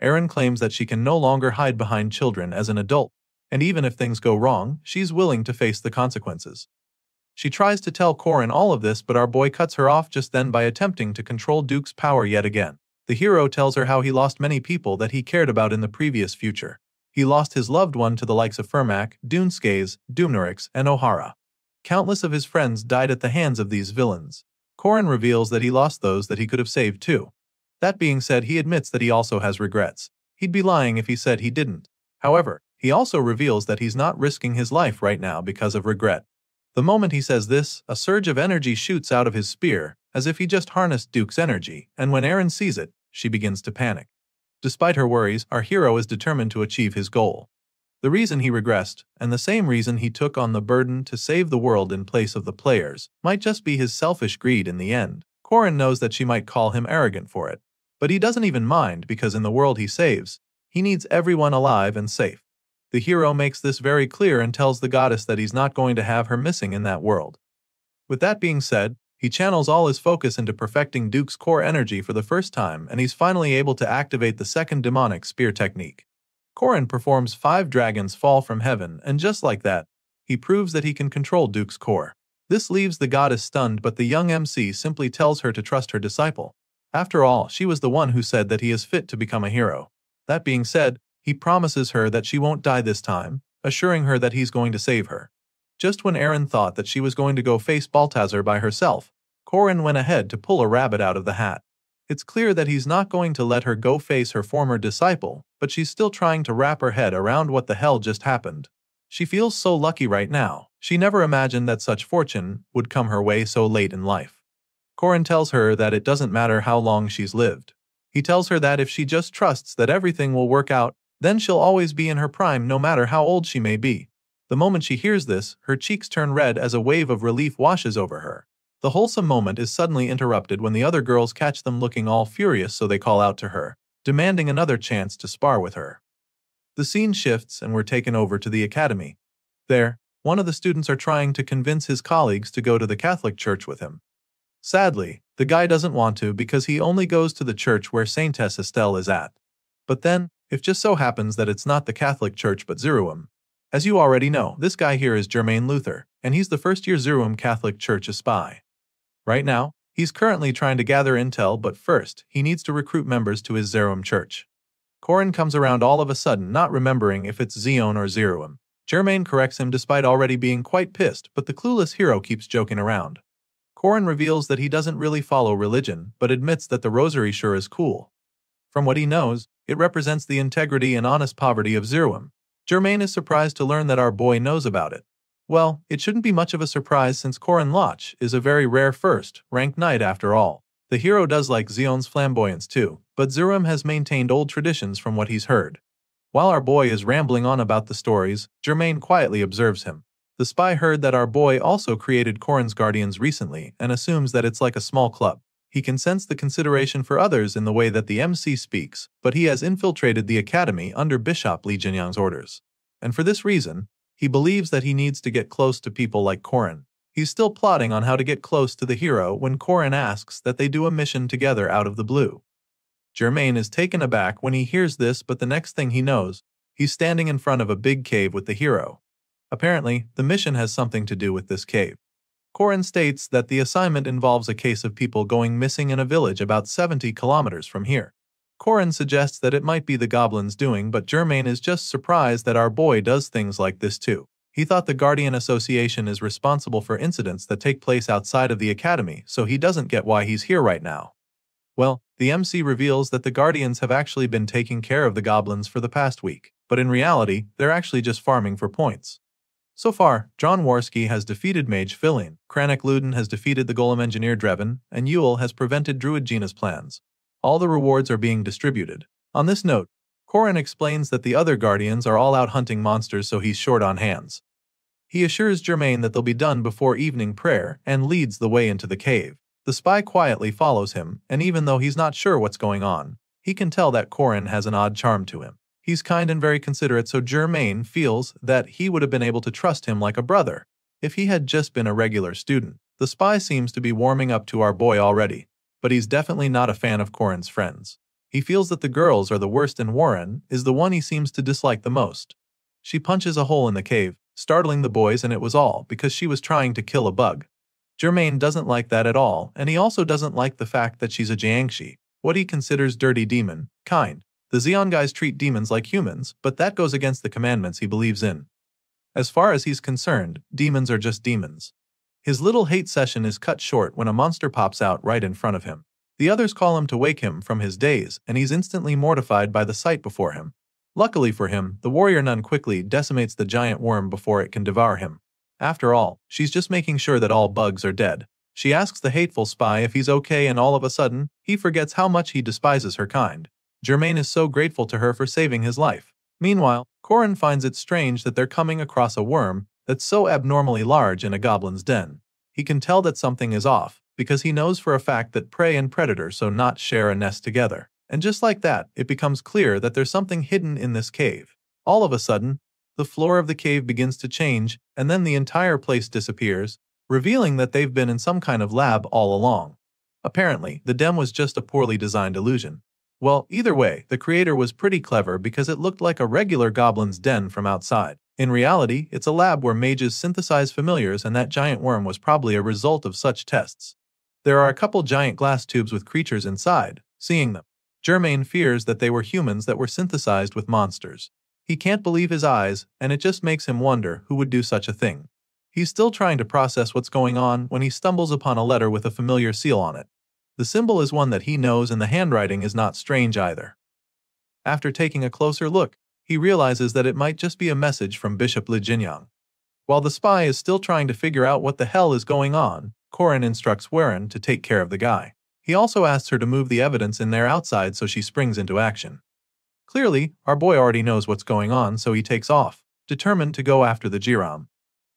Eren claims that she can no longer hide behind children as an adult, and even if things go wrong, she's willing to face the consequences. She tries to tell Corin all of this, but our boy cuts her off just then by attempting to control Duke's power yet again. The hero tells her how he lost many people that he cared about in the previous future. He lost his loved one to the likes of Fermac, Duneskays, Doomnorix, and O'Hara. Countless of his friends died at the hands of these villains. Corin reveals that he lost those that he could have saved too. That being said, he admits that he also has regrets. He'd be lying if he said he didn't. However, he also reveals that he's not risking his life right now because of regret. The moment he says this, a surge of energy shoots out of his spear, as if he just harnessed Duke's energy, and when Eren sees it, she begins to panic. Despite her worries, our hero is determined to achieve his goal. The reason he regressed, and the same reason he took on the burden to save the world in place of the players, might just be his selfish greed in the end. Corin knows that she might call him arrogant for it, but he doesn't even mind because in the world he saves, he needs everyone alive and safe. The hero makes this very clear and tells the goddess that he's not going to have her missing in that world. With that being said, he channels all his focus into perfecting Duke's core energy for the first time, and he's finally able to activate the second demonic spear technique. Corin performs 5 dragons fall from heaven, and just like that, he proves that he can control Duke's core. This leaves the goddess stunned, but the young MC simply tells her to trust her disciple. After all, she was the one who said that he is fit to become a hero. That being said, he promises her that she won't die this time, assuring her that he's going to save her. Just when Erin thought that she was going to go face Balthazar by herself, Corin went ahead to pull a rabbit out of the hat. It's clear that he's not going to let her go face her former disciple, but she's still trying to wrap her head around what the hell just happened. She feels so lucky right now. She never imagined that such fortune would come her way so late in life. Corin tells her that it doesn't matter how long she's lived. He tells her that if she just trusts that everything will work out, then she'll always be in her prime no matter how old she may be. The moment she hears this, her cheeks turn red as a wave of relief washes over her. The wholesome moment is suddenly interrupted when the other girls catch them looking all furious, so they call out to her, demanding another chance to spar with her. The scene shifts and we're taken over to the academy. There, one of the students are trying to convince his colleagues to go to the Catholic church with him. Sadly, the guy doesn't want to because he only goes to the church where Saintess Estelle is at. But then, it just so happens that it's not the Catholic church but Zeruim. As you already know, this guy here is Jermaine Luther, and he's the first-year Zeruim Catholic Church spy. Right now, he's currently trying to gather intel, but first, he needs to recruit members to his Zeruim church. Corin comes around all of a sudden, not remembering if it's Zeon or Zeruim. Jermaine corrects him despite already being quite pissed, but the clueless hero keeps joking around. Corin reveals that he doesn't really follow religion, but admits that the rosary sure is cool. From what he knows, it represents the integrity and honest poverty of Zeruim. Jermaine is surprised to learn that our boy knows about it. Well, it shouldn't be much of a surprise since Corin Loch is a very rare first-ranked knight after all. The hero does like Zeon's flamboyance too, but Zeruim has maintained old traditions from what he's heard. While our boy is rambling on about the stories, Jermaine quietly observes him. The spy heard that our boy also created Corin's Guardians recently and assumes that it's like a small club. He can sense the consideration for others in the way that the MC speaks, but he has infiltrated the academy under Bishop Li Jinyang's orders. And for this reason, he believes that he needs to get close to people like Corin. He's still plotting on how to get close to the hero when Corin asks that they do a mission together out of the blue. Jermaine is taken aback when he hears this, but the next thing he knows, he's standing in front of a big cave with the hero. Apparently, the mission has something to do with this cave. Corin states that the assignment involves a case of people going missing in a village about 70 kilometers from here. Corin suggests that it might be the goblins doing, but Jermaine is just surprised that our boy does things like this too. He thought the Guardian Association is responsible for incidents that take place outside of the academy, so he doesn't get why he's here right now. Well, the MC reveals that the Guardians have actually been taking care of the goblins for the past week, but in reality, they're actually just farming for points. So far, John Warski has defeated Mage Filin, Kranik Luden has defeated the Golem Engineer Drevin, and Yule has prevented Druid Gina's plans. All the rewards are being distributed. On this note, Corin explains that the other Guardians are all out hunting monsters, so he's short on hands. He assures Jermaine that they'll be done before evening prayer and leads the way into the cave. The spy quietly follows him, and even though he's not sure what's going on, he can tell that Corin has an odd charm to him. He's kind and very considerate, so Jermaine feels that he would have been able to trust him like a brother if he had just been a regular student. The spy seems to be warming up to our boy already, but he's definitely not a fan of Corin's friends. He feels that the girls are the worst and Warren is the one he seems to dislike the most. She punches a hole in the cave, startling the boys, and it was all because she was trying to kill a bug. Jermaine doesn't like that at all, and he also doesn't like the fact that she's a Jiangshi, what he considers dirty demon, kind. The Zeon guys treat demons like humans, but that goes against the commandments he believes in. As far as he's concerned, demons are just demons. His little hate session is cut short when a monster pops out right in front of him. The others call him to wake him from his daze, and he's instantly mortified by the sight before him. Luckily for him, the warrior nun quickly decimates the giant worm before it can devour him. After all, she's just making sure that all bugs are dead. She asks the hateful spy if he's okay, and all of a sudden, he forgets how much he despises her kind. Jermaine is so grateful to her for saving his life. Meanwhile, Corin finds it strange that they're coming across a worm that's so abnormally large in a goblin's den. He can tell that something is off, because he knows for a fact that prey and predator so not share a nest together. And just like that, it becomes clear that there's something hidden in this cave. All of a sudden, the floor of the cave begins to change, and then the entire place disappears, revealing that they've been in some kind of lab all along. Apparently, the den was just a poorly designed illusion. Well, either way, the creator was pretty clever because it looked like a regular goblin's den from outside. In reality, it's a lab where mages synthesize familiars, and that giant worm was probably a result of such tests. There are a couple giant glass tubes with creatures inside. Seeing them, Germain fears that they were humans that were synthesized with monsters. He can't believe his eyes, and it just makes him wonder who would do such a thing. He's still trying to process what's going on when he stumbles upon a letter with a familiar seal on it. The symbol is one that he knows, and the handwriting is not strange either. After taking a closer look, he realizes that it might just be a message from Bishop Li Jinyang. While the spy is still trying to figure out what the hell is going on, Corin instructs Warren to take care of the guy. He also asks her to move the evidence in there outside, so she springs into action. Clearly, our boy already knows what's going on, so he takes off, determined to go after the Jiram.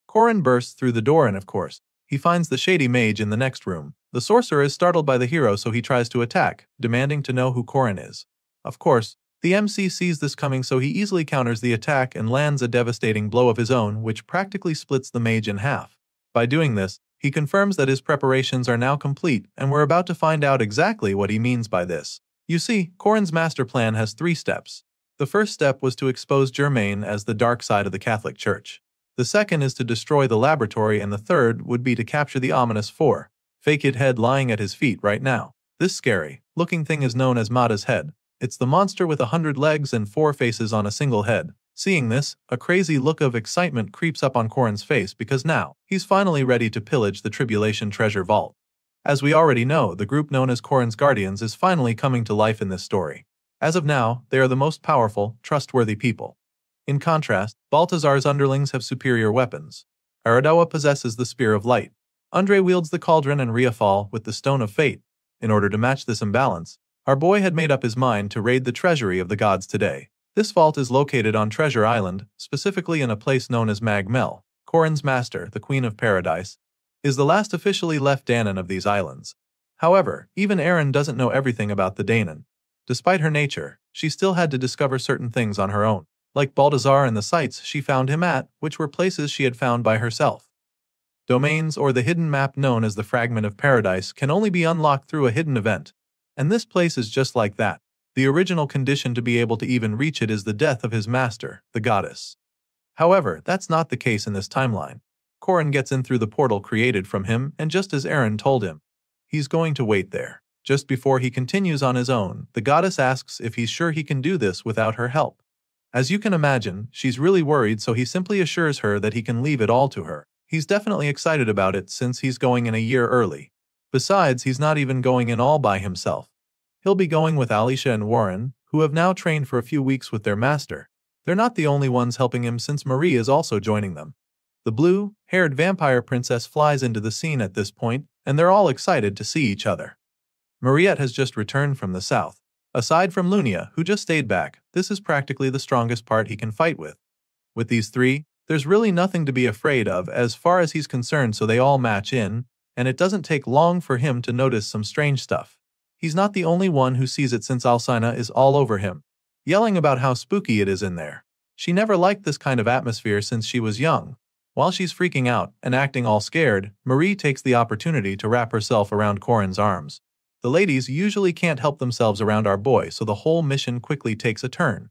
Corin bursts through the door, and of course, he finds the shady mage in the next room. The sorcerer is startled by the hero, so he tries to attack, demanding to know who Corin is. Of course, the MC sees this coming, so he easily counters the attack and lands a devastating blow of his own, which practically splits the mage in half. By doing this, he confirms that his preparations are now complete, and we're about to find out exactly what he means by this. You see, Corin's master plan has 3 steps. The first step was to expose Germain as the dark side of the Catholic Church. The second is to destroy the laboratory, and the third would be to capture the ominous fake head lying at his feet right now. This scary-looking thing is known as Mada's head. It's the monster with 100 legs and 4 faces on a single head. Seeing this, a crazy look of excitement creeps up on Corin's face because now, he's finally ready to pillage the Tribulation Treasure Vault. As we already know, the group known as Corin's Guardians is finally coming to life in this story. As of now, they are the most powerful, trustworthy people. In contrast, Baltazar's underlings have superior weapons. Aradawa possesses the Spear of Light. Andre wields the Cauldron, and Riafal with the Stone of Fate. In order to match this imbalance, our boy had made up his mind to raid the treasury of the gods today. This vault is located on Treasure Island, specifically in a place known as Magmel. Corin's master, the Queen of Paradise, is the last officially left Danon of these islands. However, even Erin doesn't know everything about the Danon. Despite her nature, she still had to discover certain things on her own, like Baltazar and the sites she found him at, which were places she had found by herself. Domains, or the hidden map known as the Fragment of Paradise, can only be unlocked through a hidden event, and this place is just like that. The original condition to be able to even reach it is the death of his master, the goddess. However, that's not the case in this timeline. Corin gets in through the portal created from him, and just as Erin told him, he's going to wait there. Just before he continues on his own, the goddess asks if he's sure he can do this without her help. As you can imagine, she's really worried, so he simply assures her that he can leave it all to her. He's definitely excited about it since he's going in a year early. Besides, he's not even going in all by himself. He'll be going with Alicia and Warren, who have now trained for a few weeks with their master. They're not the only ones helping him, since Marie is also joining them. The blue-haired vampire princess flies into the scene at this point, and they're all excited to see each other. Mariette has just returned from the south. Aside from Lunia, who just stayed back, this is practically the strongest part he can fight with. With these 3, there's really nothing to be afraid of as far as he's concerned, so they all match in, and it doesn't take long for him to notice some strange stuff. He's not the only one who sees it, since Alcina is all over him, yelling about how spooky it is in there. She never liked this kind of atmosphere since she was young. While she's freaking out and acting all scared, Marie takes the opportunity to wrap herself around Corin's arms. The ladies usually can't help themselves around our boy, so the whole mission quickly takes a turn.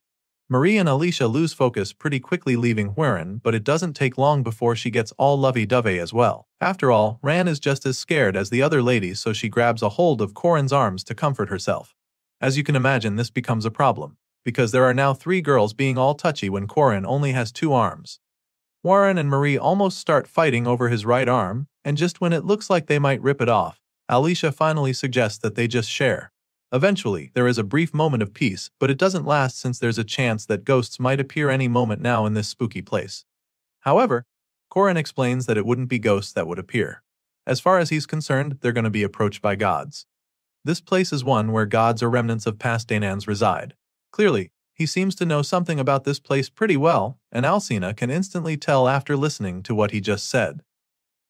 Marie and Alicia lose focus pretty quickly, leaving Warren, but it doesn't take long before she gets all lovey-dovey as well. After all, Ran is just as scared as the other ladies, so she grabs a hold of Corin's arms to comfort herself. As you can imagine, this becomes a problem, because there are now 3 girls being all touchy when Corin only has 2 arms. Warren and Marie almost start fighting over his right arm, and just when it looks like they might rip it off, Alicia finally suggests that they just share. Eventually, there is a brief moment of peace, but it doesn't last since there's a chance that ghosts might appear any moment now in this spooky place. However, Corin explains that it wouldn't be ghosts that would appear. As far as he's concerned, they're going to be approached by gods. This place is one where gods or remnants of past Danans reside. Clearly, he seems to know something about this place pretty well, and Alcina can instantly tell after listening to what he just said.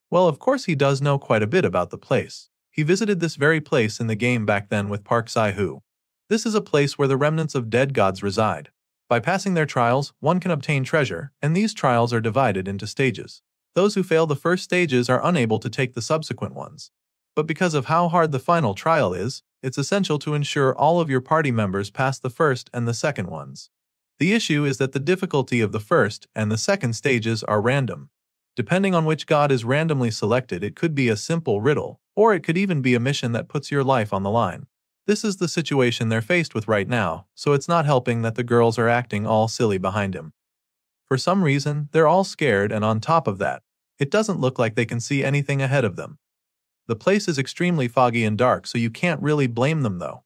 Well, of course he does know quite a bit about the place. He visited this very place in the game back then with Park Sai-Hu. This is a place where the remnants of dead gods reside. By passing their trials, one can obtain treasure, and these trials are divided into stages. Those who fail the first stages are unable to take the subsequent ones. But because of how hard the final trial is, It's essential to ensure all of your party members pass the first and the second ones. The issue is that the difficulty of the first and the second stages are random. Depending on which god is randomly selected, it could be a simple riddle, or it could even be a mission that puts your life on the line. This is the situation they're faced with right now, so it's not helping that the girls are acting all silly behind him. For some reason, they're all scared, and on top of that, it doesn't look like they can see anything ahead of them. The place is extremely foggy and dark, so you can't really blame them though.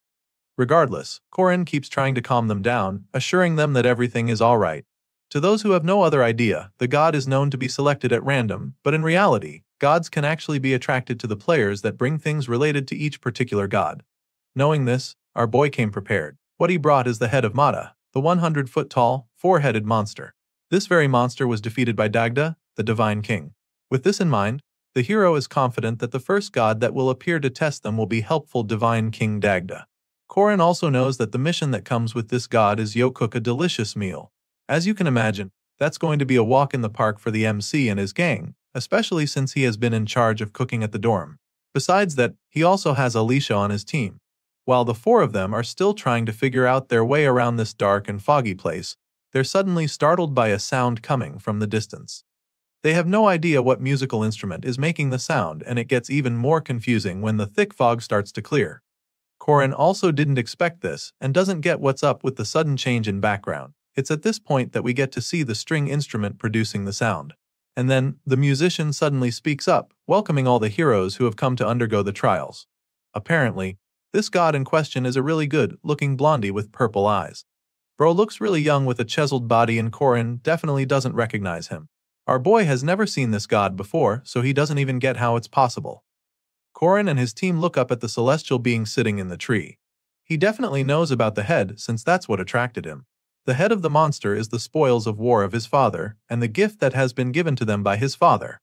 Regardless, Corin keeps trying to calm them down, assuring them that everything is alright. To those who have no other idea, the god is known to be selected at random, but in reality, gods can actually be attracted to the players that bring things related to each particular god. Knowing this, our boy came prepared. What he brought is the head of Mata, the 100-foot-tall, four-headed monster. This very monster was defeated by Dagda, the divine king. With this in mind, the hero is confident that the first god that will appear to test them will be helpful divine king Dagda. Corin also knows that the mission that comes with this god is yo cook a delicious meal. As you can imagine, that's going to be a walk in the park for the MC and his gang, especially since he has been in charge of cooking at the dorm. Besides that, he also has Alicia on his team. While the four of them are still trying to figure out their way around this dark and foggy place, they're suddenly startled by a sound coming from the distance. They have no idea what musical instrument is making the sound, and it gets even more confusing when the thick fog starts to clear. Corin also didn't expect this and doesn't get what's up with the sudden change in background. It's at this point that we get to see the string instrument producing the sound. And then, the musician suddenly speaks up, welcoming all the heroes who have come to undergo the trials. Apparently, this god in question is a really good-looking blondie with purple eyes. Bro looks really young with a chiseled body, and Corin definitely doesn't recognize him. Our boy has never seen this god before, so he doesn't even get how it's possible. Corin and his team look up at the celestial being sitting in the tree. He definitely knows about the head, since that's what attracted him. The head of the monster is the spoils of war of his father, and the gift that has been given to them by his father.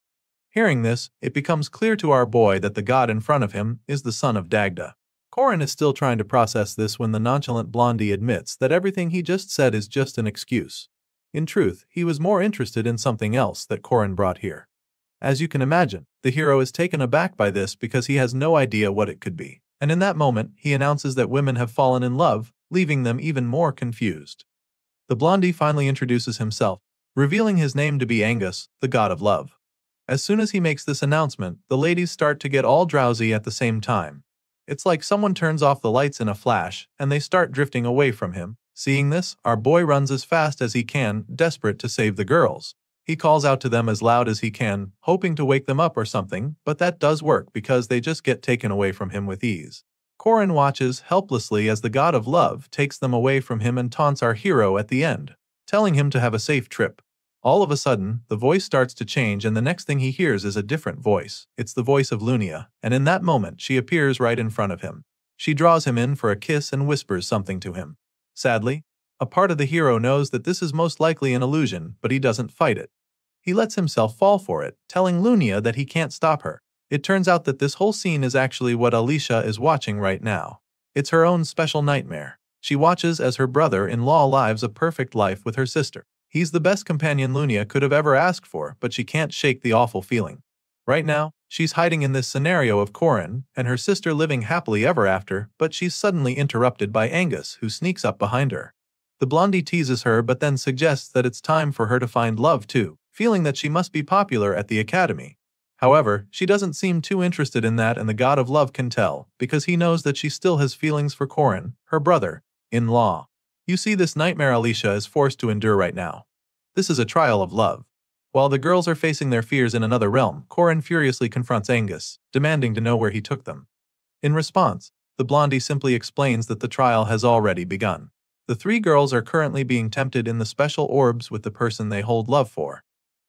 Hearing this, it becomes clear to our boy that the god in front of him is the son of Dagda. Corin is still trying to process this when the nonchalant blondie admits that everything he just said is just an excuse. In truth, he was more interested in something else that Corin brought here. As you can imagine, the hero is taken aback by this because he has no idea what it could be. And in that moment, he announces that women have fallen in love, leaving them even more confused. The blondie finally introduces himself, revealing his name to be Angus, the god of love. As soon as he makes this announcement, the ladies start to get all drowsy at the same time. It's like someone turns off the lights in a flash, and they start drifting away from him. Seeing this, our boy runs as fast as he can, desperate to save the girls. He calls out to them as loud as he can, hoping to wake them up or something, but that does work because they just get taken away from him with ease. Corin watches helplessly as the god of love takes them away from him and taunts our hero at the end, telling him to have a safe trip. All of a sudden, the voice starts to change, and the next thing he hears is a different voice. It's the voice of Lunia, and in that moment she appears right in front of him. She draws him in for a kiss and whispers something to him. Sadly, a part of the hero knows that this is most likely an illusion, but he doesn't fight it. He lets himself fall for it, telling Lunia that he can't stop her. It turns out that this whole scene is actually what Alicia is watching right now. It's her own special nightmare. She watches as her brother-in-law lives a perfect life with her sister. He's the best companion Lunia could have ever asked for, but she can't shake the awful feeling. Right now, she's hiding in this scenario of Corin and her sister living happily ever after, but she's suddenly interrupted by Angus, who sneaks up behind her. The blondie teases her but then suggests that it's time for her to find love too, feeling that she must be popular at the academy. However, she doesn't seem too interested in that, and the god of love can tell, because he knows that she still has feelings for Corin, her brother-in-law. You see, this nightmare Alicia is forced to endure right now. This is a trial of love. While the girls are facing their fears in another realm, Corin furiously confronts Angus, demanding to know where he took them. In response, the blondie simply explains that the trial has already begun. The three girls are currently being tempted in the special orbs with the person they hold love for.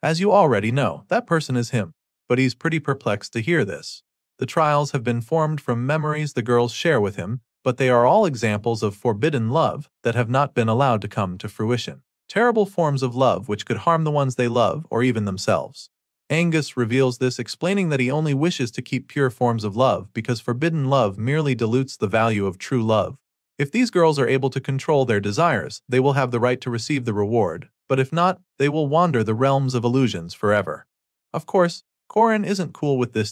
As you already know, that person is him. But he's pretty perplexed to hear this. The trials have been formed from memories the girls share with him, but they are all examples of forbidden love that have not been allowed to come to fruition. Terrible forms of love which could harm the ones they love or even themselves. Angus reveals this, explaining that he only wishes to keep pure forms of love because forbidden love merely dilutes the value of true love. If these girls are able to control their desires, they will have the right to receive the reward, but if not, they will wander the realms of illusions forever. Of course, Corin isn't cool with this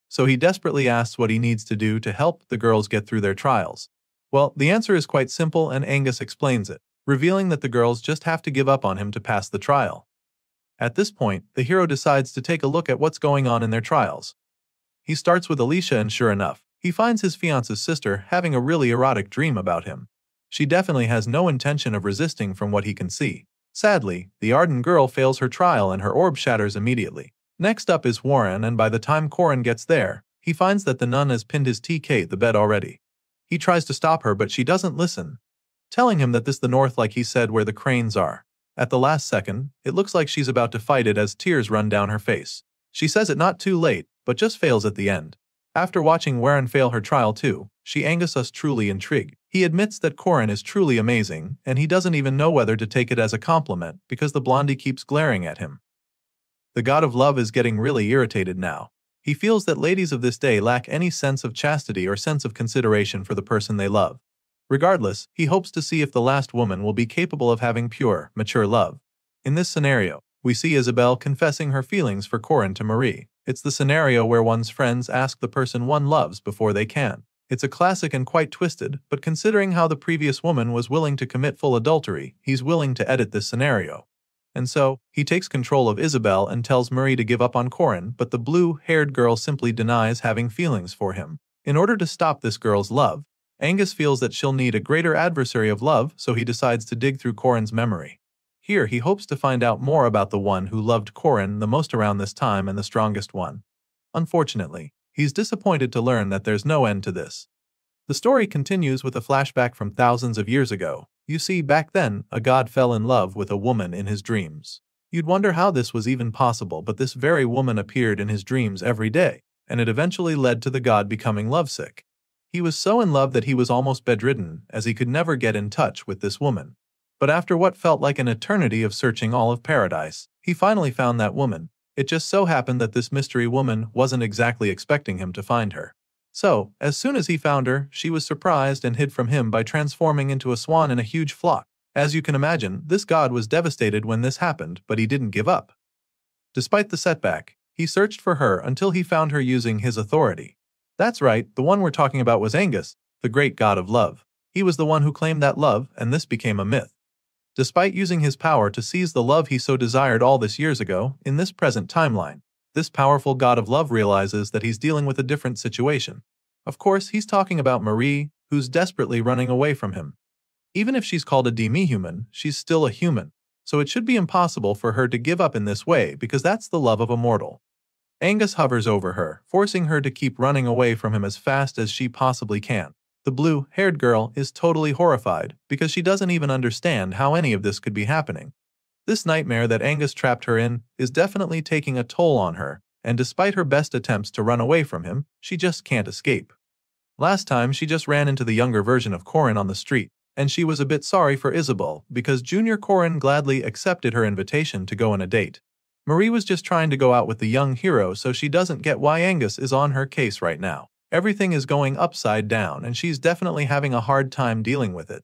so he desperately asks what he needs to do to help the girls get through their trials. Well, the answer is quite simple and Angus explains it, revealing that the girls just have to give up on him to pass the trial. At this point, the hero decides to take a look at what's going on in their trials. He starts with Alicia and sure enough, he finds his fiancée's sister having a really erotic dream about him. She definitely has no intention of resisting from what he can see. Sadly, the ardent girl fails her trial and her orb shatters immediately. Next up is Warren, and by the time Corin gets there, he finds that the nun has pinned his TK at the bed already. He tries to stop her but she doesn't listen, telling him that this is the north like he said where the cranes are. At the last second, it looks like she's about to fight it as tears run down her face. She says it not too late, but just fails at the end. After watching Warren fail her trial too, she angus us truly intrigued. He admits that Corin is truly amazing, and he doesn't even know whether to take it as a compliment because the blondie keeps glaring at him. The god of love is getting really irritated now. He feels that ladies of this day lack any sense of chastity or sense of consideration for the person they love. Regardless, he hopes to see if the last woman will be capable of having pure, mature love. In this scenario, we see Isabelle confessing her feelings for Corin to Marie. It's the scenario where one's friends ask the person one loves before they can. It's a classic and quite twisted, but considering how the previous woman was willing to commit full adultery, he's willing to edit this scenario. And so, he takes control of Isabelle and tells Marie to give up on Corin, but the blue-haired girl simply denies having feelings for him. In order to stop this girl's love, Angus feels that she'll need a greater adversary of love, so he decides to dig through Corin's memory. Here he hopes to find out more about the one who loved Corin the most around this time and the strongest one. Unfortunately, he's disappointed to learn that there's no end to this. The story continues with a flashback from thousands of years ago. You see, back then, a god fell in love with a woman in his dreams. You'd wonder how this was even possible, but this very woman appeared in his dreams every day, and it eventually led to the god becoming lovesick. He was so in love that he was almost bedridden, as he could never get in touch with this woman. But after what felt like an eternity of searching all of paradise, he finally found that woman. It just so happened that this mystery woman wasn't exactly expecting him to find her. So, as soon as he found her, she was surprised and hid from him by transforming into a swan in a huge flock. As you can imagine, this god was devastated when this happened, but he didn't give up. Despite the setback, he searched for her until he found her using his authority. That's right, the one we're talking about was Angus, the great god of love. He was the one who claimed that love, and this became a myth. Despite using his power to seize the love he so desired all this years ago, in this present timeline, this powerful god of love realizes that he's dealing with a different situation. Of course, he's talking about Marie, who's desperately running away from him. Even if she's called a demi-human, she's still a human, so it should be impossible for her to give up in this way because that's the love of a mortal. Angus hovers over her, forcing her to keep running away from him as fast as she possibly can. The blue-haired girl is totally horrified because she doesn't even understand how any of this could be happening. This nightmare that Angus trapped her in is definitely taking a toll on her, and despite her best attempts to run away from him, she just can't escape. Last time, she just ran into the younger version of Corin on the street, and she was a bit sorry for Isabelle because Junior Corin gladly accepted her invitation to go on a date. Marie was just trying to go out with the young hero, so she doesn't get why Angus is on her case right now. Everything is going upside down, and she's definitely having a hard time dealing with it.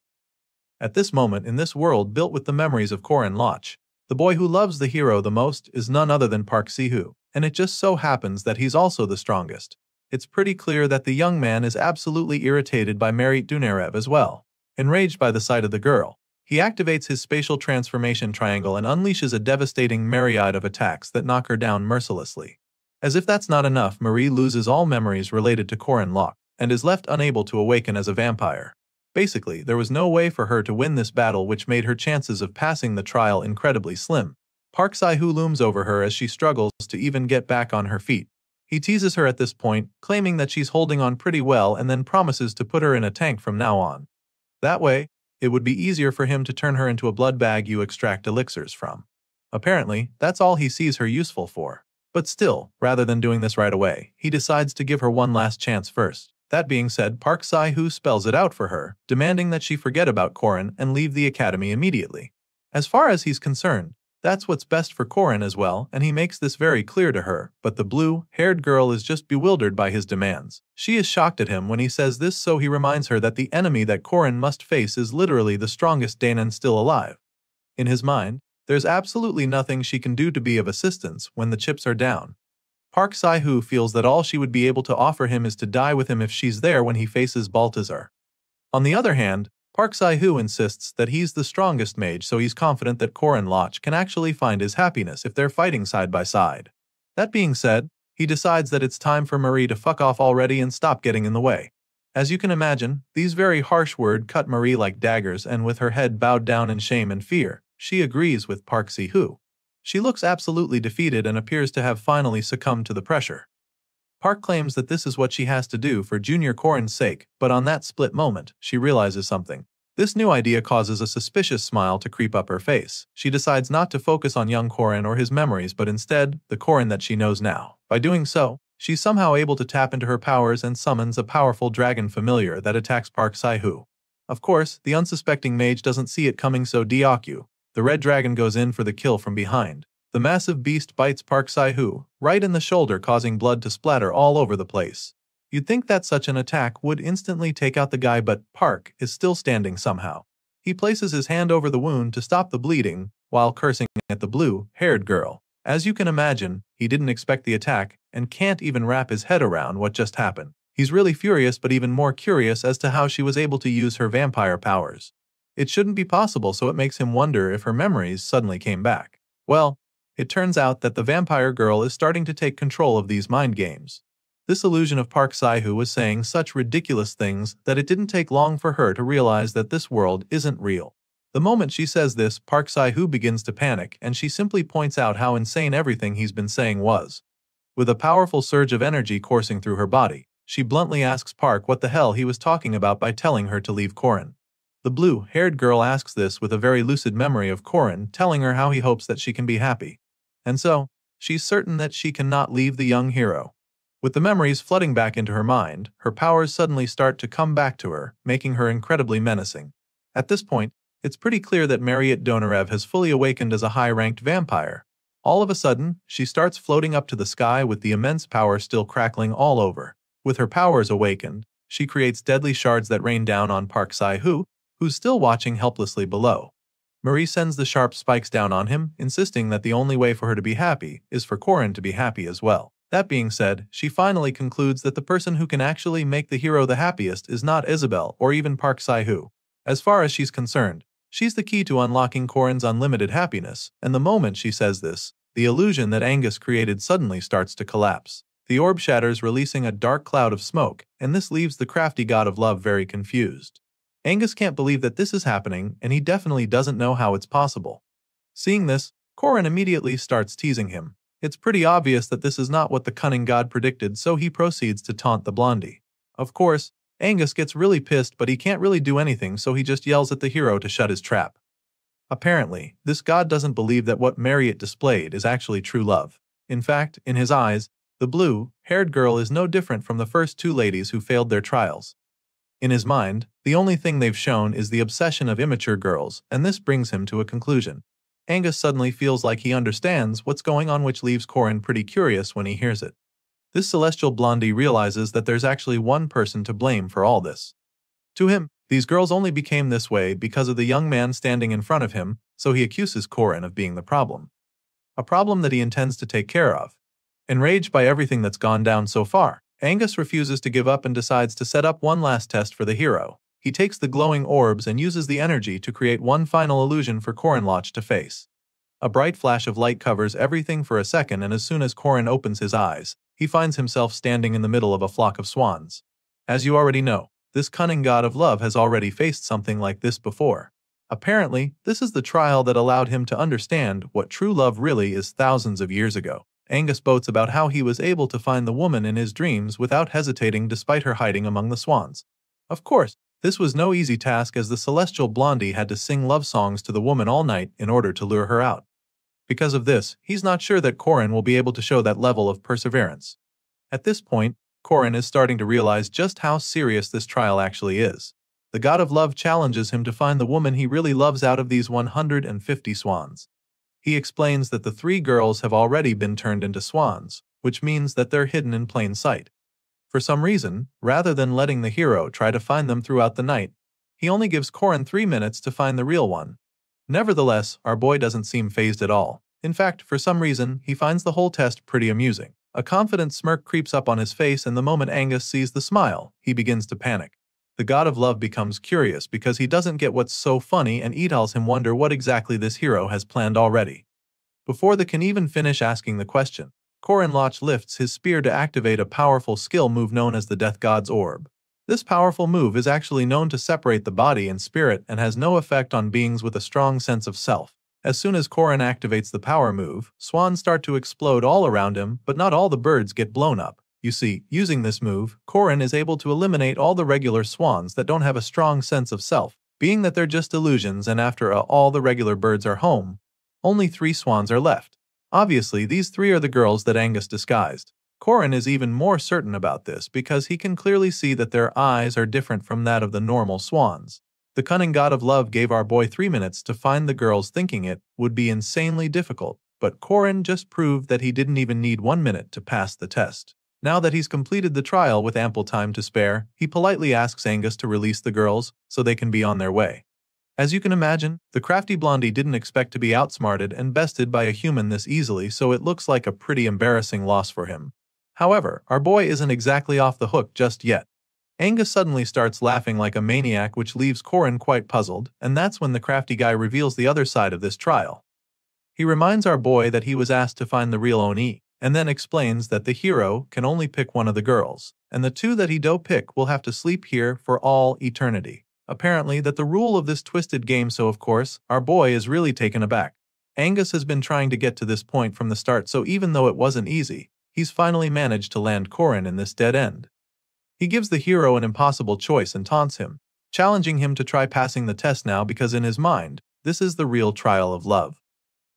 At this moment in this world built with the memories of Corin Loch, the boy who loves the hero the most is none other than Park Si-hoo, and it just so happens that he's also the strongest. It's pretty clear that the young man is absolutely irritated by Merit Dunarev as well. Enraged by the sight of the girl, he activates his spatial transformation triangle and unleashes a devastating myriad of attacks that knock her down mercilessly. As if that's not enough, Marie loses all memories related to Corin Loch and is left unable to awaken as a vampire. Basically, there was no way for her to win this battle, which made her chances of passing the trial incredibly slim. Park Si-hoo looms over her as she struggles to even get back on her feet. He teases her at this point, claiming that she's holding on pretty well and then promises to put her in a tank from now on. That way, it would be easier for him to turn her into a blood bag you extract elixirs from. Apparently, that's all he sees her useful for. But still, rather than doing this right away, he decides to give her one last chance first. That being said, Park Si-hoo spells it out for her, demanding that she forget about Corin and leave the academy immediately. As far as he's concerned, that's what's best for Corin as well, and he makes this very clear to her, but the blue-haired girl is just bewildered by his demands. She is shocked at him when he says this, so he reminds her that the enemy that Corin must face is literally the strongest Danon still alive. In his mind, there's absolutely nothing she can do to be of assistance when the chips are down. Park Si-hoo feels that all she would be able to offer him is to die with him if she's there when he faces Baltazar. On the other hand, Park Si-hoo insists that he's the strongest mage, so he's confident that Corin Loch can actually find his happiness if they're fighting side by side. That being said, he decides that it's time for Marie to fuck off already and stop getting in the way. As you can imagine, these very harsh words cut Marie like daggers, and with her head bowed down in shame and fear, she agrees with Park Si-hoo. She looks absolutely defeated and appears to have finally succumbed to the pressure. Park claims that this is what she has to do for Junior Corin's sake, but on that split moment, she realizes something. This new idea causes a suspicious smile to creep up her face. She decides not to focus on young Corin or his memories, but instead, the Corin that she knows now. By doing so, she's somehow able to tap into her powers and summons a powerful dragon familiar that attacks Park Si-hoo. Of course, the unsuspecting mage doesn't see it coming, so Deokyu, the red dragon, goes in for the kill from behind. The massive beast bites Park Si-hoo right in the shoulder, causing blood to splatter all over the place. You'd think that such an attack would instantly take out the guy, but Park is still standing somehow. He places his hand over the wound to stop the bleeding, while cursing at the blue-haired girl. As you can imagine, he didn't expect the attack and can't even wrap his head around what just happened. He's really furious, but even more curious as to how she was able to use her vampire powers. It shouldn't be possible, so it makes him wonder if her memories suddenly came back. Well, it turns out that the vampire girl is starting to take control of these mind games. This illusion of Park Si-hoo was saying such ridiculous things that it didn't take long for her to realize that this world isn't real. The moment she says this, Park Si-hoo begins to panic, and she simply points out how insane everything he's been saying was. With a powerful surge of energy coursing through her body, she bluntly asks Park what the hell he was talking about by telling her to leave Corin. The blue-haired girl asks this with a very lucid memory of Corin telling her how he hopes that she can be happy. And so, she's certain that she cannot leave the young hero. With the memories flooding back into her mind, her powers suddenly start to come back to her, making her incredibly menacing. At this point, it's pretty clear that Mariette Donarev has fully awakened as a high-ranked vampire. All of a sudden, she starts floating up to the sky with the immense power still crackling all over. With her powers awakened, she creates deadly shards that rain down on Park Si-hoo, who's still watching helplessly below. Marie sends the sharp spikes down on him, insisting that the only way for her to be happy is for Corin to be happy as well. That being said, she finally concludes that the person who can actually make the hero the happiest is not Isabel or even Park Si-hoo. As far as she's concerned, she's the key to unlocking Corin's unlimited happiness, and the moment she says this, the illusion that Angus created suddenly starts to collapse. The orb shatters, releasing a dark cloud of smoke, and this leaves the crafty god of love very confused. Angus can't believe that this is happening, and he definitely doesn't know how it's possible. Seeing this, Corin immediately starts teasing him. It's pretty obvious that this is not what the cunning god predicted, so he proceeds to taunt the blondie. Of course, Angus gets really pissed, but he can't really do anything, so he just yells at the hero to shut his trap. Apparently, this god doesn't believe that what Mariette displayed is actually true love. In fact, in his eyes, the blue-haired girl is no different from the first two ladies who failed their trials. In his mind, the only thing they've shown is the obsession of immature girls, and this brings him to a conclusion. Angus suddenly feels like he understands what's going on, which leaves Corin pretty curious when he hears it. This celestial blondie realizes that there's actually one person to blame for all this. To him, these girls only became this way because of the young man standing in front of him, so he accuses Corin of being the problem. A problem that he intends to take care of. Enraged by everything that's gone down so far, Angus refuses to give up and decides to set up one last test for the hero. He takes the glowing orbs and uses the energy to create one final illusion for Corin Loch to face. A bright flash of light covers everything for a second, and as soon as Corin opens his eyes, he finds himself standing in the middle of a flock of swans. As you already know, this cunning god of love has already faced something like this before. Apparently, this is the trial that allowed him to understand what true love really is thousands of years ago. Angus boasts about how he was able to find the woman in his dreams without hesitating despite her hiding among the swans. Of course, this was no easy task, as the celestial blondie had to sing love songs to the woman all night in order to lure her out. Because of this, he's not sure that Corin will be able to show that level of perseverance. At this point, Corin is starting to realize just how serious this trial actually is. The god of love challenges him to find the woman he really loves out of these 150 swans. He explains that the three girls have already been turned into swans, which means that they're hidden in plain sight. For some reason, rather than letting the hero try to find them throughout the night, he only gives Corin 3 minutes to find the real one. Nevertheless, our boy doesn't seem fazed at all. In fact, for some reason, he finds the whole test pretty amusing. A confident smirk creeps up on his face, and the moment Angus sees the smile, he begins to panic. The god of love becomes curious because he doesn't get what's so funny, and it tells him wonder what exactly this hero has planned already. Before they can even finish asking the question, Corin lifts his spear to activate a powerful skill move known as the Death God's Orb. This powerful move is actually known to separate the body and spirit and has no effect on beings with a strong sense of self. As soon as Corin activates the power move, swans start to explode all around him, but not all the birds get blown up. You see, using this move, Corin is able to eliminate all the regular swans that don't have a strong sense of self, being that they're just illusions, and after all the regular birds are home, only 3 swans are left. Obviously, these 3 are the girls that Angus disguised. Corin is even more certain about this because he can clearly see that their eyes are different from that of the normal swans. The cunning god of love gave our boy 3 minutes to find the girls, thinking it would be insanely difficult, but Corin just proved that he didn't even need 1 minute to pass the test. Now that he's completed the trial with ample time to spare, he politely asks Angus to release the girls so they can be on their way. As you can imagine, the crafty blondie didn't expect to be outsmarted and bested by a human this easily, so it looks like a pretty embarrassing loss for him. However, our boy isn't exactly off the hook just yet. Angus suddenly starts laughing like a maniac, which leaves Corin quite puzzled, and that's when the crafty guy reveals the other side of this trial. He reminds our boy that he was asked to find the real Oni, and then explains that the hero can only pick one of the girls, and the 2 that he do pick will have to sleep here for all eternity. Apparently, that's the rule of this twisted game, so of course, our boy is really taken aback. Angus has been trying to get to this point from the start, so even though it wasn't easy, he's finally managed to land Corin in this dead end. He gives the hero an impossible choice and taunts him, challenging him to try passing the test now because in his mind, this is the real trial of love.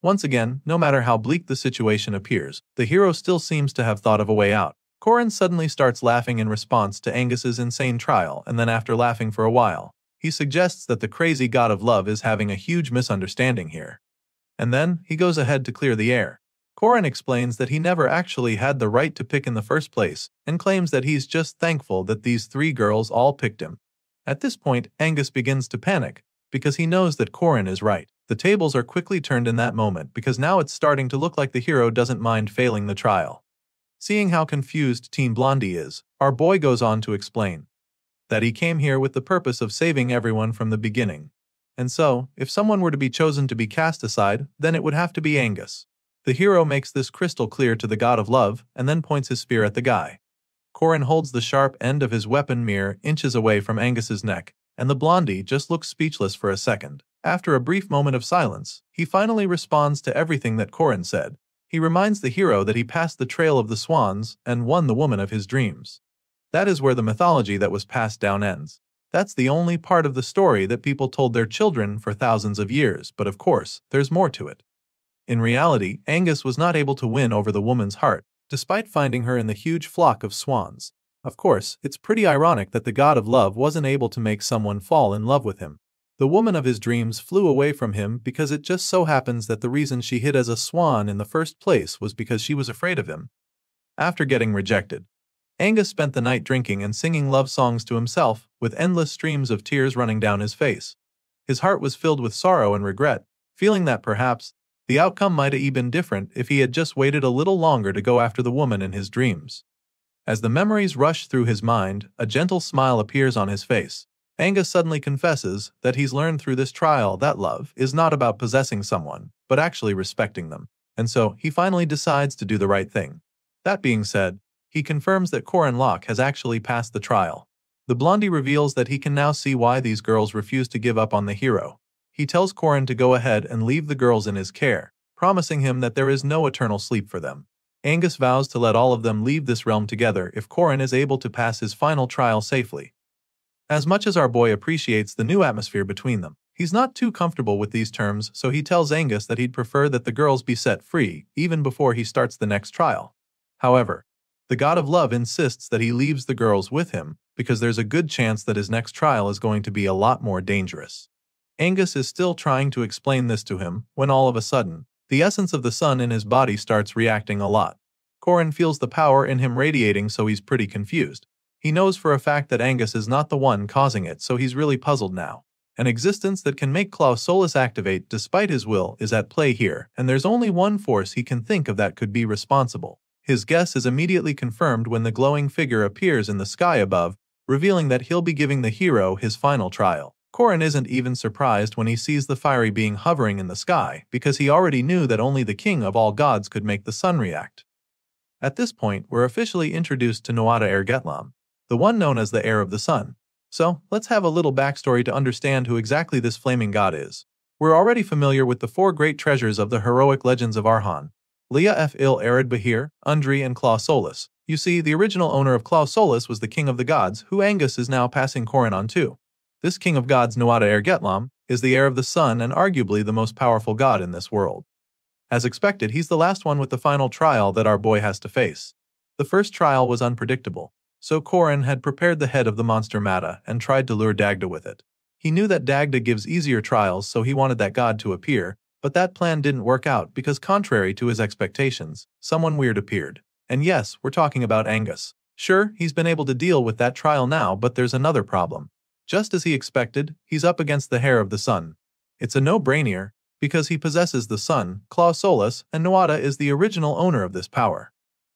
Once again, no matter how bleak the situation appears, the hero still seems to have thought of a way out. Corin suddenly starts laughing in response to Angus's insane trial, and then after laughing for a while, he suggests that the crazy god of love is having a huge misunderstanding here. And then, he goes ahead to clear the air. Corin explains that he never actually had the right to pick in the first place, and claims that he's just thankful that these 3 girls all picked him. At this point, Angus begins to panic, because he knows that Corin is right. The tables are quickly turned in that moment because now it's starting to look like the hero doesn't mind failing the trial. Seeing how confused Teen Blondie is, our boy goes on to explain that he came here with the purpose of saving everyone from the beginning. And so, if someone were to be chosen to be cast aside, then it would have to be Angus. The hero makes this crystal clear to the god of love and then points his spear at the guy. Corin holds the sharp end of his weapon mere inches away from Angus's neck, and the blondie just looks speechless for a second. After a brief moment of silence, he finally responds to everything that Corin said. He reminds the hero that he passed the trail of the swans and won the woman of his dreams. That is where the mythology that was passed down ends. That's the only part of the story that people told their children for thousands of years, but of course, there's more to it. In reality, Angus was not able to win over the woman's heart, despite finding her in the huge flock of swans. Of course, it's pretty ironic that the god of love wasn't able to make someone fall in love with him. The woman of his dreams flew away from him because it just so happens that the reason she hid as a swan in the first place was because she was afraid of him. After getting rejected, Angus spent the night drinking and singing love songs to himself, with endless streams of tears running down his face. His heart was filled with sorrow and regret, feeling that perhaps the outcome might have been different if he had just waited a little longer to go after the woman in his dreams. As the memories rush through his mind, a gentle smile appears on his face. Angus suddenly confesses that he's learned through this trial that love is not about possessing someone, but actually respecting them, and so he finally decides to do the right thing. That being said, he confirms that Corin has actually passed the trial. The blondie reveals that he can now see why these girls refuse to give up on the hero. He tells Corin to go ahead and leave the girls in his care, promising him that there is no eternal sleep for them. Angus vows to let all of them leave this realm together if Corin is able to pass his final trial safely. As much as our boy appreciates the new atmosphere between them, he's not too comfortable with these terms, so he tells Angus that he'd prefer that the girls be set free even before he starts the next trial. However, the god of love insists that he leaves the girls with him because there's a good chance that his next trial is going to be a lot more dangerous. Angus is still trying to explain this to him when all of a sudden, the essence of the sun in his body starts reacting a lot. Corin feels the power in him radiating, so he's pretty confused. He knows for a fact that Angus is not the one causing it, so he's really puzzled now. An existence that can make Klaus Solus activate despite his will is at play here, and there's only one force he can think of that could be responsible. His guess is immediately confirmed when the glowing figure appears in the sky above, revealing that he'll be giving the hero his final trial. Corin isn't even surprised when he sees the fiery being hovering in the sky, because he already knew that only the king of all gods could make the sun react. At this point, we're officially introduced to Nuada Ergetlam, the one known as the heir of the sun. So, let's have a little backstory to understand who exactly this flaming god is. We're already familiar with the 4 great treasures of the heroic legends of Arhan: Leah F. Il Arid Bahir, Undri, and Claw Solus. You see, the original owner of Claw Solus was the king of the gods, who Angus is now passing Corin on to. This king of gods, Nuada Ergetlam, is the heir of the sun and arguably the most powerful god in this world. As expected, he's the last one with the final trial that our boy has to face. The first trial was unpredictable, so Corin had prepared the head of the monster Mata and tried to lure Dagda with it. He knew that Dagda gives easier trials, so he wanted that god to appear, but that plan didn't work out because, contrary to his expectations, someone weird appeared. And yes, we're talking about Angus. Sure, he's been able to deal with that trial now, but there's another problem. Just as he expected, he's up against the heir of the sun. It's a no-brainer, because he possesses the sun, Claw Solus, and Nuada is the original owner of this power.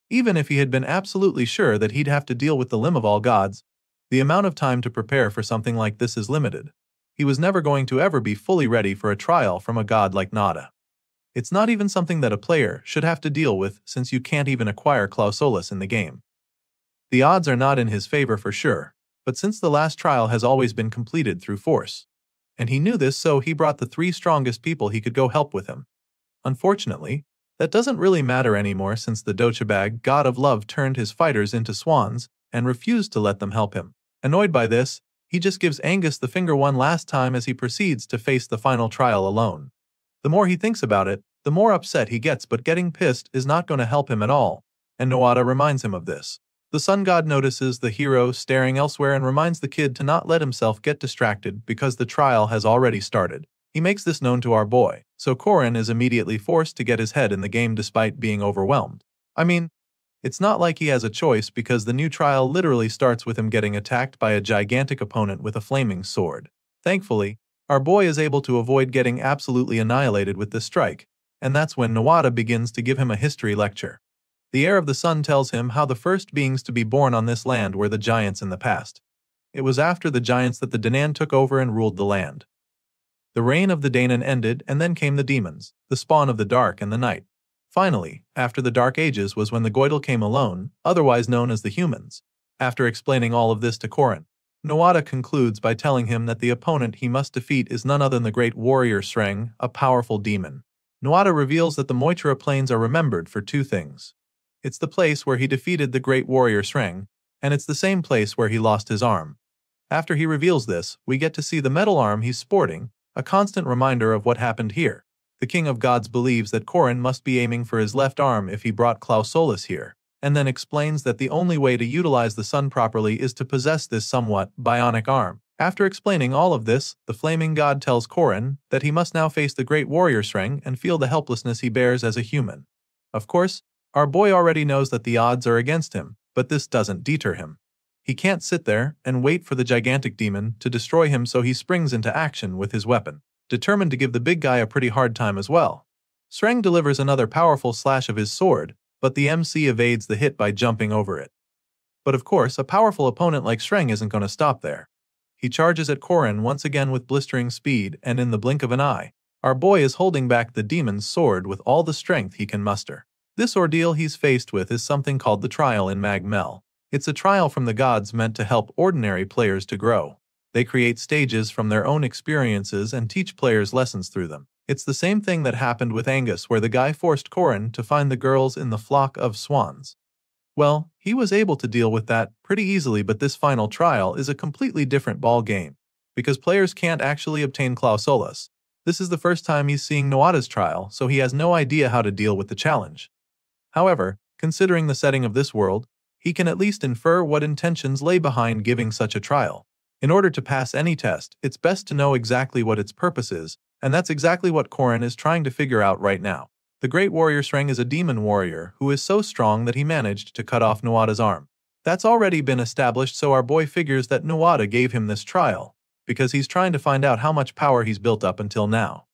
Even if he had been absolutely sure that he'd have to deal with the limb of all gods, the amount of time to prepare for something like this is limited. He was never going to ever be fully ready for a trial from a god like Nuada. It's not even something that a player should have to deal with, since you can't even acquire Claw Solus in the game. The odds are not in his favor for sure, but since the last trial has always been completed through force, and he knew this, so he brought the 3 strongest people he could go help with him. Unfortunately, that doesn't really matter anymore since the Dochabag, god of love, turned his fighters into swans and refused to let them help him. Annoyed by this, he just gives Angus the finger one last time as he proceeds to face the final trial alone. The more he thinks about it, the more upset he gets, but getting pissed is not going to help him at all, and Nuada reminds him of this. The sun god notices the hero staring elsewhere and reminds the kid to not let himself get distracted because the trial has already started. He makes this known to our boy, so Corin is immediately forced to get his head in the game despite being overwhelmed. I mean, it's not like he has a choice because the new trial literally starts with him getting attacked by a gigantic opponent with a flaming sword. Thankfully, our boy is able to avoid getting absolutely annihilated with this strike, and that's when Nuada begins to give him a history lecture. The heir of the sun tells him how the first beings to be born on this land were the giants in the past. It was after the giants that the Danan took over and ruled the land. The reign of the Danan ended, and then came the demons, the spawn of the dark and the night. Finally, after the Dark Ages was when the Goidel came alone, otherwise known as the humans. After explaining all of this to Corin, Nuada concludes by telling him that the opponent he must defeat is none other than the great warrior Sreng, a powerful demon. Nuada reveals that the Moitra Plains are remembered for 2 things. It's the place where he defeated the great warrior Sreng, and it's the same place where he lost his arm. After he reveals this, we get to see the metal arm he's sporting, a constant reminder of what happened here. The King of Gods believes that Corin must be aiming for his left arm if he brought Claw Solus here, and then explains that the only way to utilize the sun properly is to possess this somewhat bionic arm. After explaining all of this, the flaming god tells Corin that he must now face the great warrior Sreng and feel the helplessness he bears as a human. Of course, our boy already knows that the odds are against him, but this doesn't deter him. He can't sit there and wait for the gigantic demon to destroy him, so he springs into action with his weapon, determined to give the big guy a pretty hard time as well. Sreng delivers another powerful slash of his sword, but the MC evades the hit by jumping over it. But of course, a powerful opponent like Sreng isn't going to stop there. He charges at Corin once again with blistering speed, and in the blink of an eye, our boy is holding back the demon's sword with all the strength he can muster. This ordeal he's faced with is something called the Trial in Mag Mell. It's a trial from the gods meant to help ordinary players to grow. They create stages from their own experiences and teach players lessons through them. It's the same thing that happened with Angus, where the guy forced Corin to find the girls in the flock of swans. Well, he was able to deal with that pretty easily, but this final trial is a completely different ball game, because players can't actually obtain Claw Solus. This is the first time he's seeing Nuada's trial, so he has no idea how to deal with the challenge. However, considering the setting of this world, he can at least infer what intentions lay behind giving such a trial. In order to pass any test, it's best to know exactly what its purpose is, and that's exactly what Corin is trying to figure out right now. The Great Warrior Sreng is a demon warrior who is so strong that he managed to cut off Nuada's arm. That's already been established, so our boy figures that Nuada gave him this trial, because he's trying to find out how much power he's built up until now.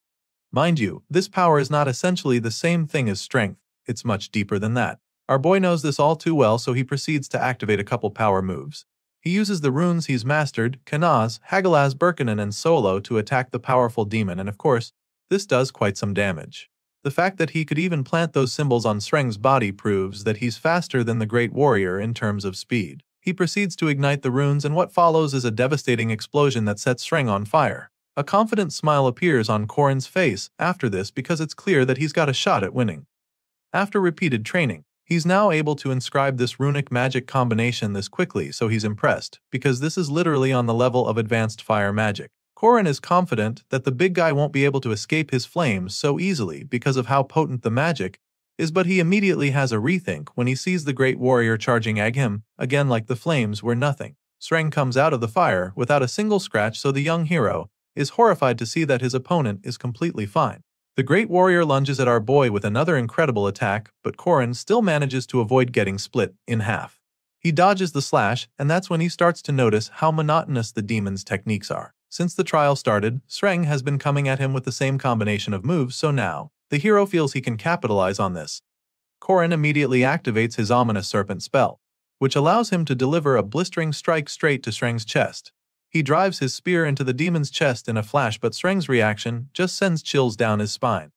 Mind you, this power is not essentially the same thing as strength, it's much deeper than that. Our boy knows this all too well, so he proceeds to activate a couple power moves. He uses the runes he's mastered, Kanaz, Hagalaz, Birkanen, and Solo to attack the powerful demon, and of course, this does quite some damage. The fact that he could even plant those symbols on Sreng's body proves that he's faster than the Great Warrior in terms of speed. He proceeds to ignite the runes, and what follows is a devastating explosion that sets Sreng on fire. A confident smile appears on Corin's face after this because it's clear that he's got a shot at winning. After repeated training, he's now able to inscribe this runic magic combination this quickly, so he's impressed, because this is literally on the level of advanced fire magic. Corin is confident that the big guy won't be able to escape his flames so easily because of how potent the magic is, but he immediately has a rethink when he sees the Great Warrior charging at him, again like the flames were nothing. Sreng comes out of the fire without a single scratch, so the young hero is horrified to see that his opponent is completely fine. The Great Warrior lunges at our boy with another incredible attack, but Corin still manages to avoid getting split in half. He dodges the slash, and that's when he starts to notice how monotonous the demon's techniques are. Since the trial started, Sreng has been coming at him with the same combination of moves, so now the hero feels he can capitalize on this. Corin immediately activates his ominous serpent spell, which allows him to deliver a blistering strike straight to Sreng's chest. He drives his spear into the demon's chest in a flash, but Sreng's reaction just sends chills down his spine.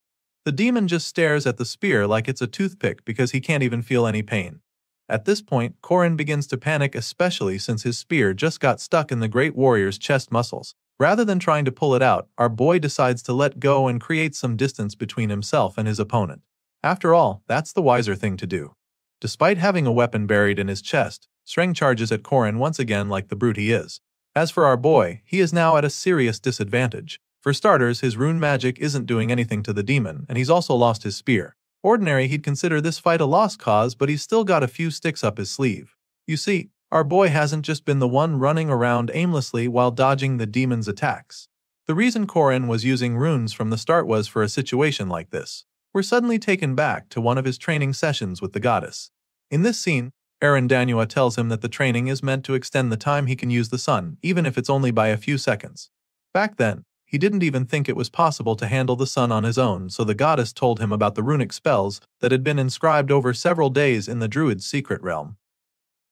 The demon just stares at the spear like it's a toothpick because he can't even feel any pain. At this point, Corin begins to panic, especially since his spear just got stuck in the Great Warrior's chest muscles. Rather than trying to pull it out, our boy decides to let go and create some distance between himself and his opponent. After all, that's the wiser thing to do. Despite having a weapon buried in his chest, Sreng charges at Corin once again like the brute he is. As for our boy, he is now at a serious disadvantage. For starters, his rune magic isn't doing anything to the demon, and he's also lost his spear. Ordinary, he'd consider this fight a lost cause, but he's still got a few sticks up his sleeve. You see, our boy hasn't just been the one running around aimlessly while dodging the demon's attacks. The reason Corin was using runes from the start was for a situation like this. We're suddenly taken back to one of his training sessions with the goddess. In this scene, Danua tells him that the training is meant to extend the time he can use the sun, even if it's only by a few seconds. Back then, he didn't even think it was possible to handle the sun on his own, so the goddess told him about the runic spells that had been inscribed over several days in the druid's secret realm.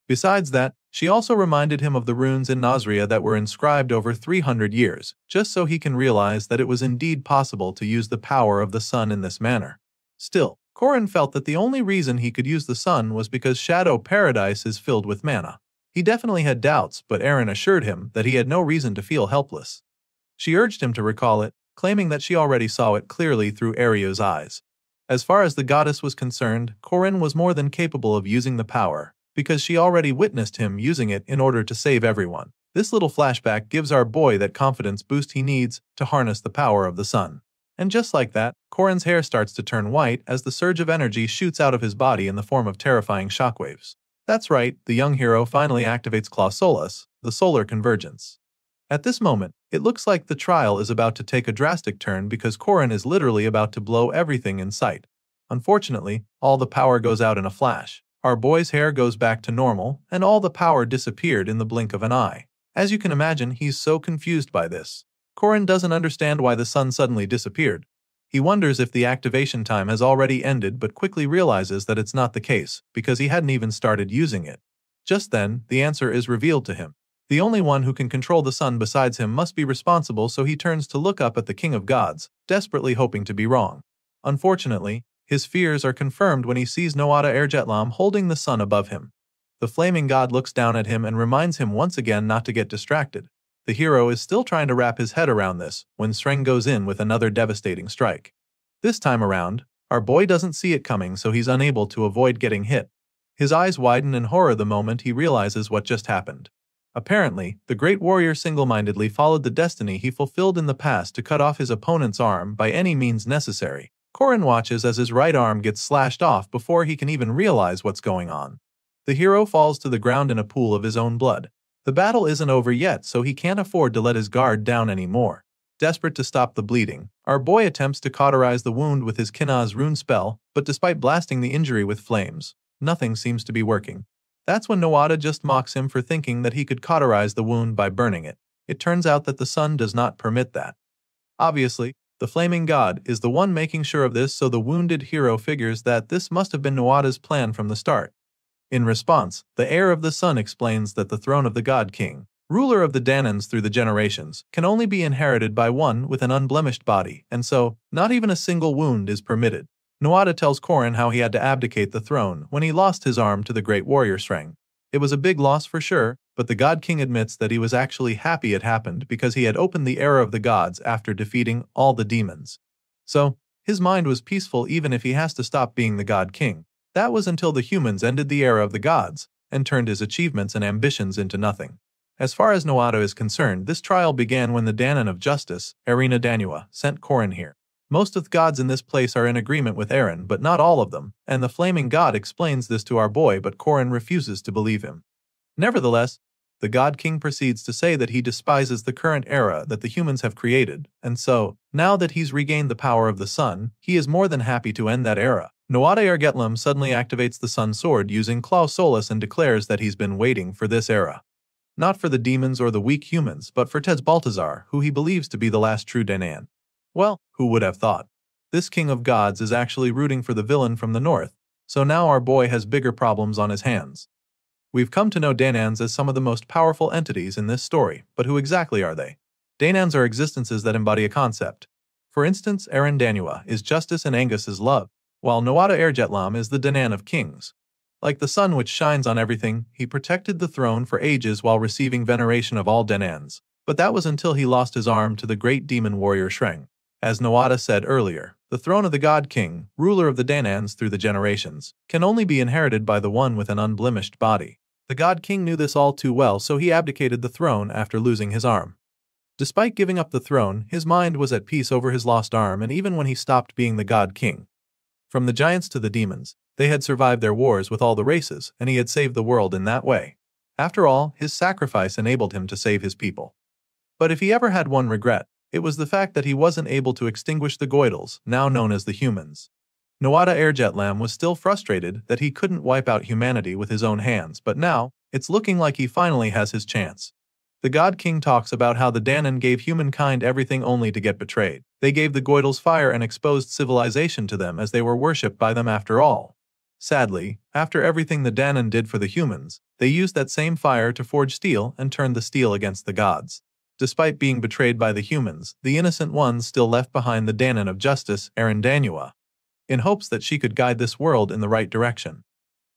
Besides that, she also reminded him of the runes in Nazria that were inscribed over 300 years, just so he can realize that it was indeed possible to use the power of the sun in this manner. Still, Corin felt that the only reason he could use the sun was because Shadow Paradise is filled with mana. He definitely had doubts, but Erin assured him that he had no reason to feel helpless. She urged him to recall it, claiming that she already saw it clearly through Ario's eyes. As far as the goddess was concerned, Corin was more than capable of using the power, because she already witnessed him using it in order to save everyone. This little flashback gives our boy that confidence boost he needs to harness the power of the sun. And just like that, Corin's hair starts to turn white as the surge of energy shoots out of his body in the form of terrifying shockwaves. That's right, the young hero finally activates Claw Solus, the solar convergence. At this moment, it looks like the trial is about to take a drastic turn because Corin is literally about to blow everything in sight. Unfortunately, all the power goes out in a flash. Our boy's hair goes back to normal, and all the power disappeared in the blink of an eye. As you can imagine, he's so confused by this. Corin doesn't understand why the sun suddenly disappeared. He wonders if the activation time has already ended, but quickly realizes that it's not the case, because he hadn't even started using it. Just then, the answer is revealed to him. The only one who can control the sun besides him must be responsible, so he turns to look up at the King of Gods, desperately hoping to be wrong. Unfortunately, his fears are confirmed when he sees Noada Erjetlam holding the sun above him. The flaming god looks down at him and reminds him once again not to get distracted. The hero is still trying to wrap his head around this when Sreng goes in with another devastating strike. This time around, our boy doesn't see it coming, so he's unable to avoid getting hit. His eyes widen in horror the moment he realizes what just happened. Apparently, the great warrior single-mindedly followed the destiny he fulfilled in the past to cut off his opponent's arm by any means necessary. Corin watches as his right arm gets slashed off before he can even realize what's going on. The hero falls to the ground in a pool of his own blood. The battle isn't over yet, so he can't afford to let his guard down anymore. Desperate to stop the bleeding, our boy attempts to cauterize the wound with his Kinaz rune spell, but despite blasting the injury with flames, nothing seems to be working. That's when Noada just mocks him for thinking that he could cauterize the wound by burning it. It turns out that the sun does not permit that. Obviously, The flaming god is the one making sure of this, so the wounded hero figures that this must have been Nuada's plan from the start. In response, the heir of the sun explains that the throne of the God King, ruler of the Danans through the generations, can only be inherited by one with an unblemished body, and so, not even a single wound is permitted. Nuada tells Corin how he had to abdicate the throne when he lost his arm to the great warrior Shreng. It was a big loss for sure, but the God King admits that he was actually happy it happened because he had opened the era of the gods after defeating all the demons. So, his mind was peaceful even if he has to stop being the God King. That was until the humans ended the era of the gods and turned his achievements and ambitions into nothing. As far as Nuada is concerned, this trial began when the Danan of Justice, Erina Danua, sent Corin here. Most of the gods in this place are in agreement with Eren, but not all of them, and the flaming god explains this to our boy, but Corin refuses to believe him. Nevertheless, the God King proceeds to say that he despises the current era that the humans have created, and so, now that he's regained the power of the sun, he is more than happy to end that era. Nuada Ergetlam suddenly activates the Sun Sword using Claw Solus and declares that he's been waiting for this era. Not for the demons or the weak humans, but for Tez Baltazar, who he believes to be the last true Danan. Well, who would have thought? This king of gods is actually rooting for the villain from the north, so now our boy has bigger problems on his hands. We've come to know Danans as some of the most powerful entities in this story, but who exactly are they? Danans are existences that embody a concept. For instance, Eren Danua is justice and Angus is love, while Nuada Ergetlam is the Danan of kings. Like the sun which shines on everything, he protected the throne for ages while receiving veneration of all Danans, but that was until he lost his arm to the great demon warrior Shreng. As Nuada said earlier, the throne of the God King, ruler of the Danans through the generations, can only be inherited by the one with an unblemished body. The God King knew this all too well, so he abdicated the throne after losing his arm. Despite giving up the throne, his mind was at peace over his lost arm, and even when he stopped being the God King. From the giants to the demons, they had survived their wars with all the races, and he had saved the world in that way. After all, his sacrifice enabled him to save his people. But if he ever had one regret, it was the fact that he wasn't able to extinguish the Goidals, now known as the humans. Nuada Ergetlam was still frustrated that he couldn't wipe out humanity with his own hands, but now, it's looking like he finally has his chance. The God King talks about how the Danan gave humankind everything only to get betrayed. They gave the Goidals fire and exposed civilization to them as they were worshipped by them after all. Sadly, after everything the Danan did for the humans, they used that same fire to forge steel and turned the steel against the gods. Despite being betrayed by the humans, the innocent ones still left behind the Danan of Justice, Eren Danua, in hopes that she could guide this world in the right direction.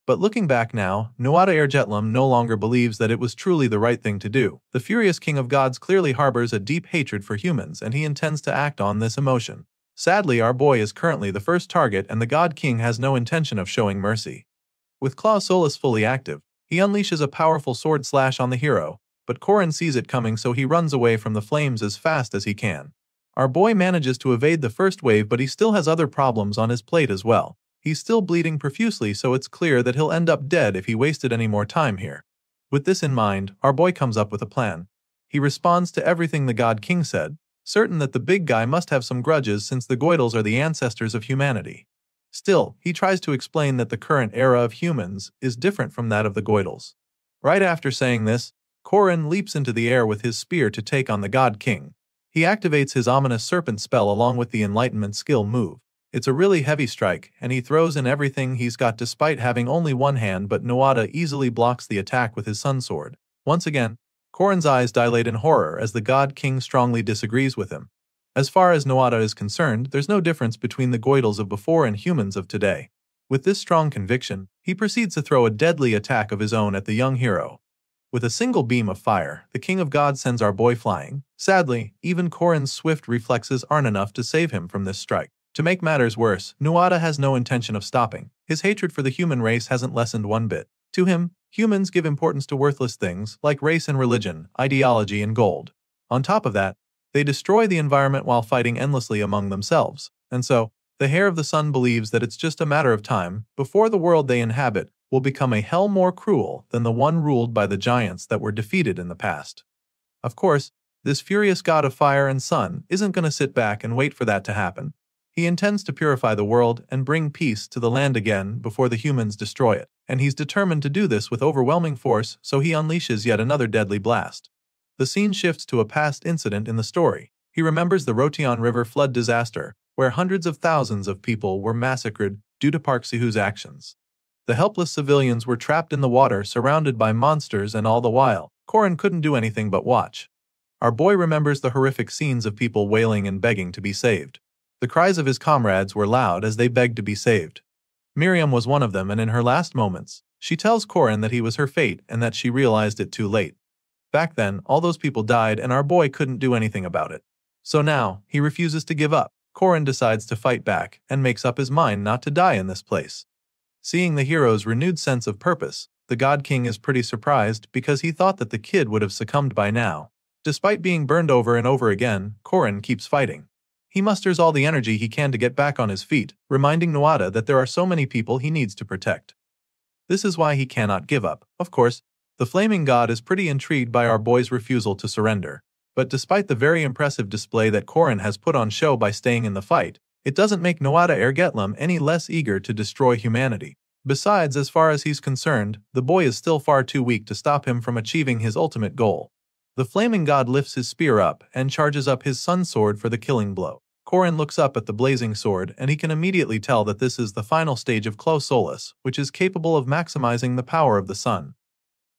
But looking back now, Nuada Ergetlam no longer believes that it was truly the right thing to do. The furious king of gods clearly harbors a deep hatred for humans, and he intends to act on this emotion. Sadly, our boy is currently the first target, and the God King has no intention of showing mercy. With Claw Solus fully active, he unleashes a powerful sword slash on the hero, but Corin sees it coming, so he runs away from the flames as fast as he can. Our boy manages to evade the first wave, but he still has other problems on his plate as well. He's still bleeding profusely, so it's clear that he'll end up dead if he wasted any more time here. With this in mind, our boy comes up with a plan. He responds to everything the God King said, certain that the big guy must have some grudges since the Goidals are the ancestors of humanity. Still, he tries to explain that the current era of humans is different from that of the Goidals. Right after saying this, Corin leaps into the air with his spear to take on the God King. He activates his ominous serpent spell along with the enlightenment skill move. It's a really heavy strike, and he throws in everything he's got despite having only one hand, but Nuada easily blocks the attack with his sun sword. Once again, Corin's eyes dilate in horror as the God King strongly disagrees with him. As far as Nuada is concerned, there's no difference between the Goidals of before and humans of today. With this strong conviction, he proceeds to throw a deadly attack of his own at the young hero. With a single beam of fire, the King of God sends our boy flying. Sadly, even Corin's swift reflexes aren't enough to save him from this strike. To make matters worse, Nuada has no intention of stopping. His hatred for the human race hasn't lessened one bit. To him, humans give importance to worthless things like race and religion, ideology and gold. On top of that, they destroy the environment while fighting endlessly among themselves. And so, the Heir of the Sun believes that it's just a matter of time before the world they inhabit will become a hell more cruel than the one ruled by the giants that were defeated in the past. Of course, this furious god of fire and sun isn't going to sit back and wait for that to happen. He intends to purify the world and bring peace to the land again before the humans destroy it, and he's determined to do this with overwhelming force, so he unleashes yet another deadly blast. The scene shifts to a past incident in the story. He remembers the Rotion River flood disaster, where hundreds of thousands of people were massacred due to Park Si-hoo's actions. The helpless civilians were trapped in the water surrounded by monsters, and all the while, Corin couldn't do anything but watch. Our boy remembers the horrific scenes of people wailing and begging to be saved. The cries of his comrades were loud as they begged to be saved. Miriam was one of them, and in her last moments, she tells Corin that he was her fate and that she realized it too late. Back then, all those people died and our boy couldn't do anything about it. So now, he refuses to give up. Corin decides to fight back and makes up his mind not to die in this place. Seeing the hero's renewed sense of purpose, the God King is pretty surprised because he thought that the kid would have succumbed by now. Despite being burned over and over again, Corin keeps fighting. He musters all the energy he can to get back on his feet, reminding Nuada that there are so many people he needs to protect. This is why he cannot give up. Of course, the Flaming God is pretty intrigued by our boy's refusal to surrender. But despite the very impressive display that Corin has put on show by staying in the fight, it doesn't make Nuada Ergetlam any less eager to destroy humanity. Besides, as far as he's concerned, the boy is still far too weak to stop him from achieving his ultimate goal. The Flaming God lifts his spear up and charges up his sun sword for the killing blow. Corin looks up at the blazing sword and he can immediately tell that this is the final stage of Clo Solis, which is capable of maximizing the power of the sun.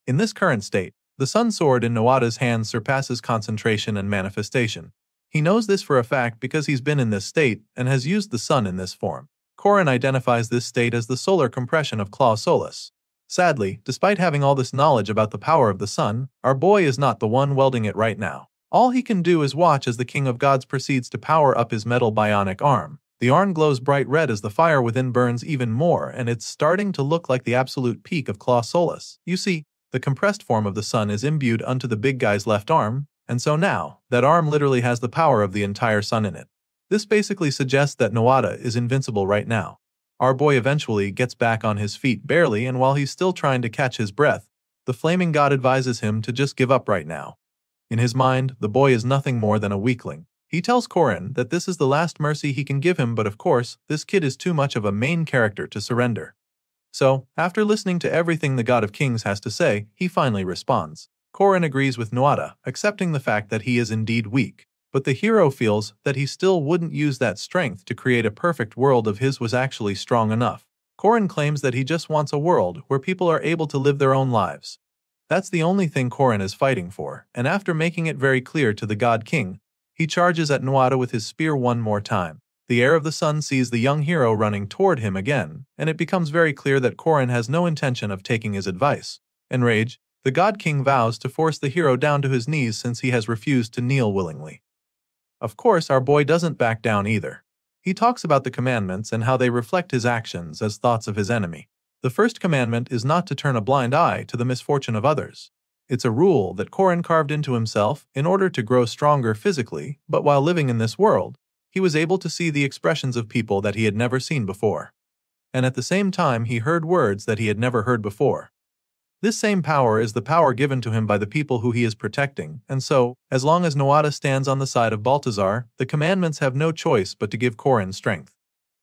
In this current state, the sun sword in Nuada's hands surpasses concentration and manifestation. He knows this for a fact because he's been in this state and has used the sun in this form. Corin identifies this state as the solar compression of Clo Solis. Sadly, despite having all this knowledge about the power of the sun, our boy is not the one wielding it right now. All he can do is watch as the King of Gods proceeds to power up his metal bionic arm. The arm glows bright red as the fire within burns even more, and it's starting to look like the absolute peak of Clo Solis. You see, the compressed form of the sun is imbued onto the big guy's left arm, and so now, that arm literally has the power of the entire sun in it. This basically suggests that Nuada is invincible right now. Our boy eventually gets back on his feet barely, and while he's still trying to catch his breath, the Flaming God advises him to just give up right now. In his mind, the boy is nothing more than a weakling. He tells Corin that this is the last mercy he can give him, but of course, this kid is too much of a main character to surrender. So, after listening to everything the God of Kings has to say, he finally responds. Corin agrees with Nuada, accepting the fact that he is indeed weak. But the hero feels that he still wouldn't use that strength to create a perfect world if his was actually strong enough. Corin claims that he just wants a world where people are able to live their own lives. That's the only thing Corin is fighting for, and after making it very clear to the God King, he charges at Nuada with his spear one more time. The heir of the sun sees the young hero running toward him again, and it becomes very clear that Corin has no intention of taking his advice. Enraged, the God King vows to force the hero down to his knees since he has refused to kneel willingly. Of course, our boy doesn't back down either. He talks about the commandments and how they reflect his actions as thoughts of his enemy. The first commandment is not to turn a blind eye to the misfortune of others. It's a rule that Corin carved into himself in order to grow stronger physically, but while living in this world, he was able to see the expressions of people that he had never seen before. And at the same time, he heard words that he had never heard before. This same power is the power given to him by the people who he is protecting, and so, as long as Nuada stands on the side of Baltazar, the commandments have no choice but to give Corin strength.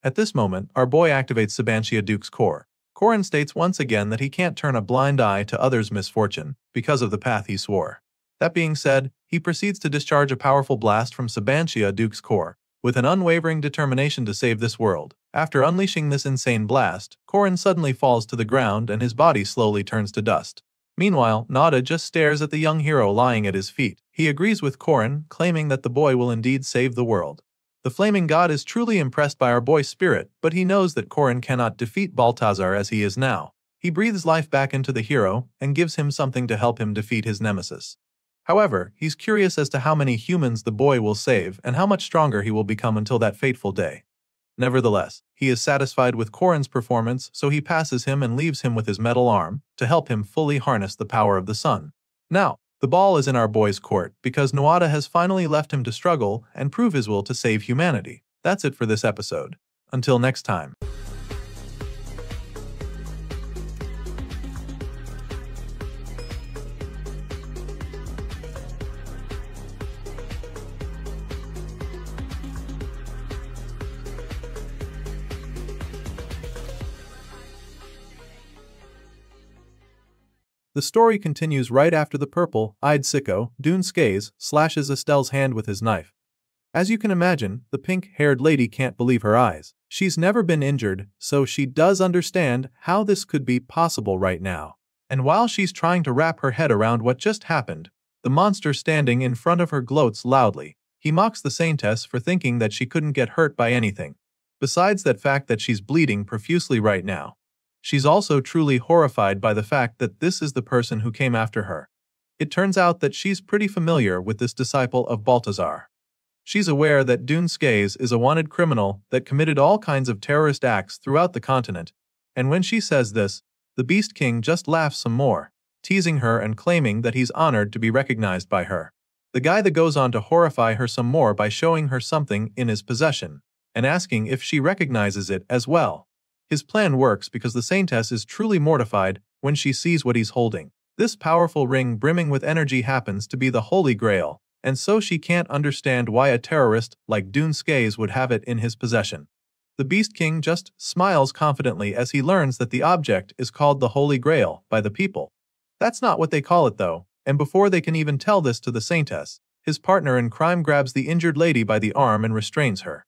At this moment, our boy activates Sabantia Duke's core. Corin states once again that he can't turn a blind eye to others' misfortune, because of the path he swore. That being said, he proceeds to discharge a powerful blast from Sabantia Duke's core, with an unwavering determination to save this world. After unleashing this insane blast, Corin suddenly falls to the ground and his body slowly turns to dust. Meanwhile, Nuada just stares at the young hero lying at his feet. He agrees with Corin, claiming that the boy will indeed save the world. The Flaming God is truly impressed by our boy's spirit, but he knows that Corin cannot defeat Baltazar as he is now. He breathes life back into the hero and gives him something to help him defeat his nemesis. However, he's curious as to how many humans the boy will save and how much stronger he will become until that fateful day. Nevertheless, he is satisfied with Corin's performance, so he passes him and leaves him with his metal arm to help him fully harness the power of the sun. Now, the ball is in our boy's court because Nuada has finally left him to struggle and prove his will to save humanity. That's it for this episode. Until next time. The story continues right after the purple-eyed sicko, Dune Skaze, slashes Estelle's hand with his knife. As you can imagine, the pink-haired lady can't believe her eyes. She's never been injured, so she does understand how this could be possible right now. And while she's trying to wrap her head around what just happened, the monster standing in front of her gloats loudly. He mocks the saintess for thinking that she couldn't get hurt by anything. Besides that fact that she's bleeding profusely right now, she's also truly horrified by the fact that this is the person who came after her. It turns out that she's pretty familiar with this disciple of Balthazar. She's aware that Dune Skaze is a wanted criminal that committed all kinds of terrorist acts throughout the continent, and when she says this, the Beast King just laughs some more, teasing her and claiming that he's honored to be recognized by her. The guy that goes on to horrify her some more by showing her something in his possession, and asking if she recognizes it as well. His plan works because the saintess is truly mortified when she sees what he's holding. This powerful ring brimming with energy happens to be the Holy Grail, and so she can't understand why a terrorist like Dune Skaze would have it in his possession. The Beast King just smiles confidently as he learns that the object is called the Holy Grail by the people. That's not what they call it though, and before they can even tell this to the saintess, his partner in crime grabs the injured lady by the arm and restrains her.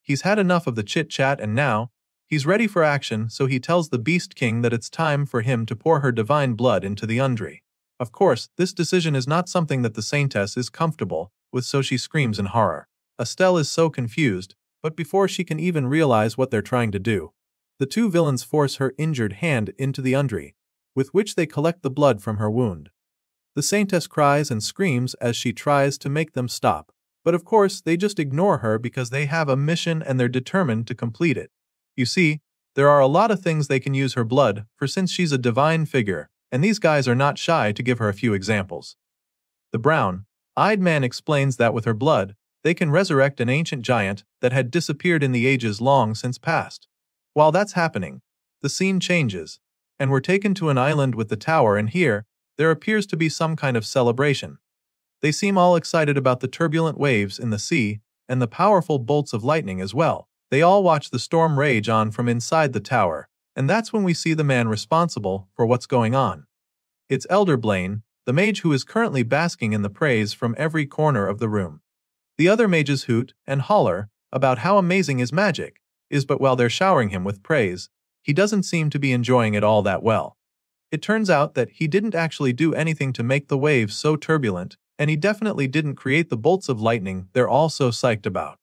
He's had enough of the chit-chat and now, he's ready for action, so he tells the Beast King that it's time for him to pour her divine blood into the undri. Of course, this decision is not something that the saintess is comfortable with, so she screams in horror. Estelle is so confused, but before she can even realize what they're trying to do, the two villains force her injured hand into the undri, with which they collect the blood from her wound. The saintess cries and screams as she tries to make them stop, but of course they just ignore her because they have a mission and they're determined to complete it. You see, there are a lot of things they can use her blood for since she's a divine figure, and these guys are not shy to give her a few examples. The brown-eyed man explains that with her blood, they can resurrect an ancient giant that had disappeared in the ages long since past. While that's happening, the scene changes, and we're taken to an island with the tower, and here, there appears to be some kind of celebration. They seem all excited about the turbulent waves in the sea, and the powerful bolts of lightning as well. They all watch the storm rage on from inside the tower, and that's when we see the man responsible for what's going on. It's Elder Blaine, the mage who is currently basking in the praise from every corner of the room. The other mages hoot and holler about how amazing his magic is, but while they're showering him with praise, he doesn't seem to be enjoying it all that well. It turns out that he didn't actually do anything to make the waves so turbulent, and he definitely didn't create the bolts of lightning they're all so psyched about.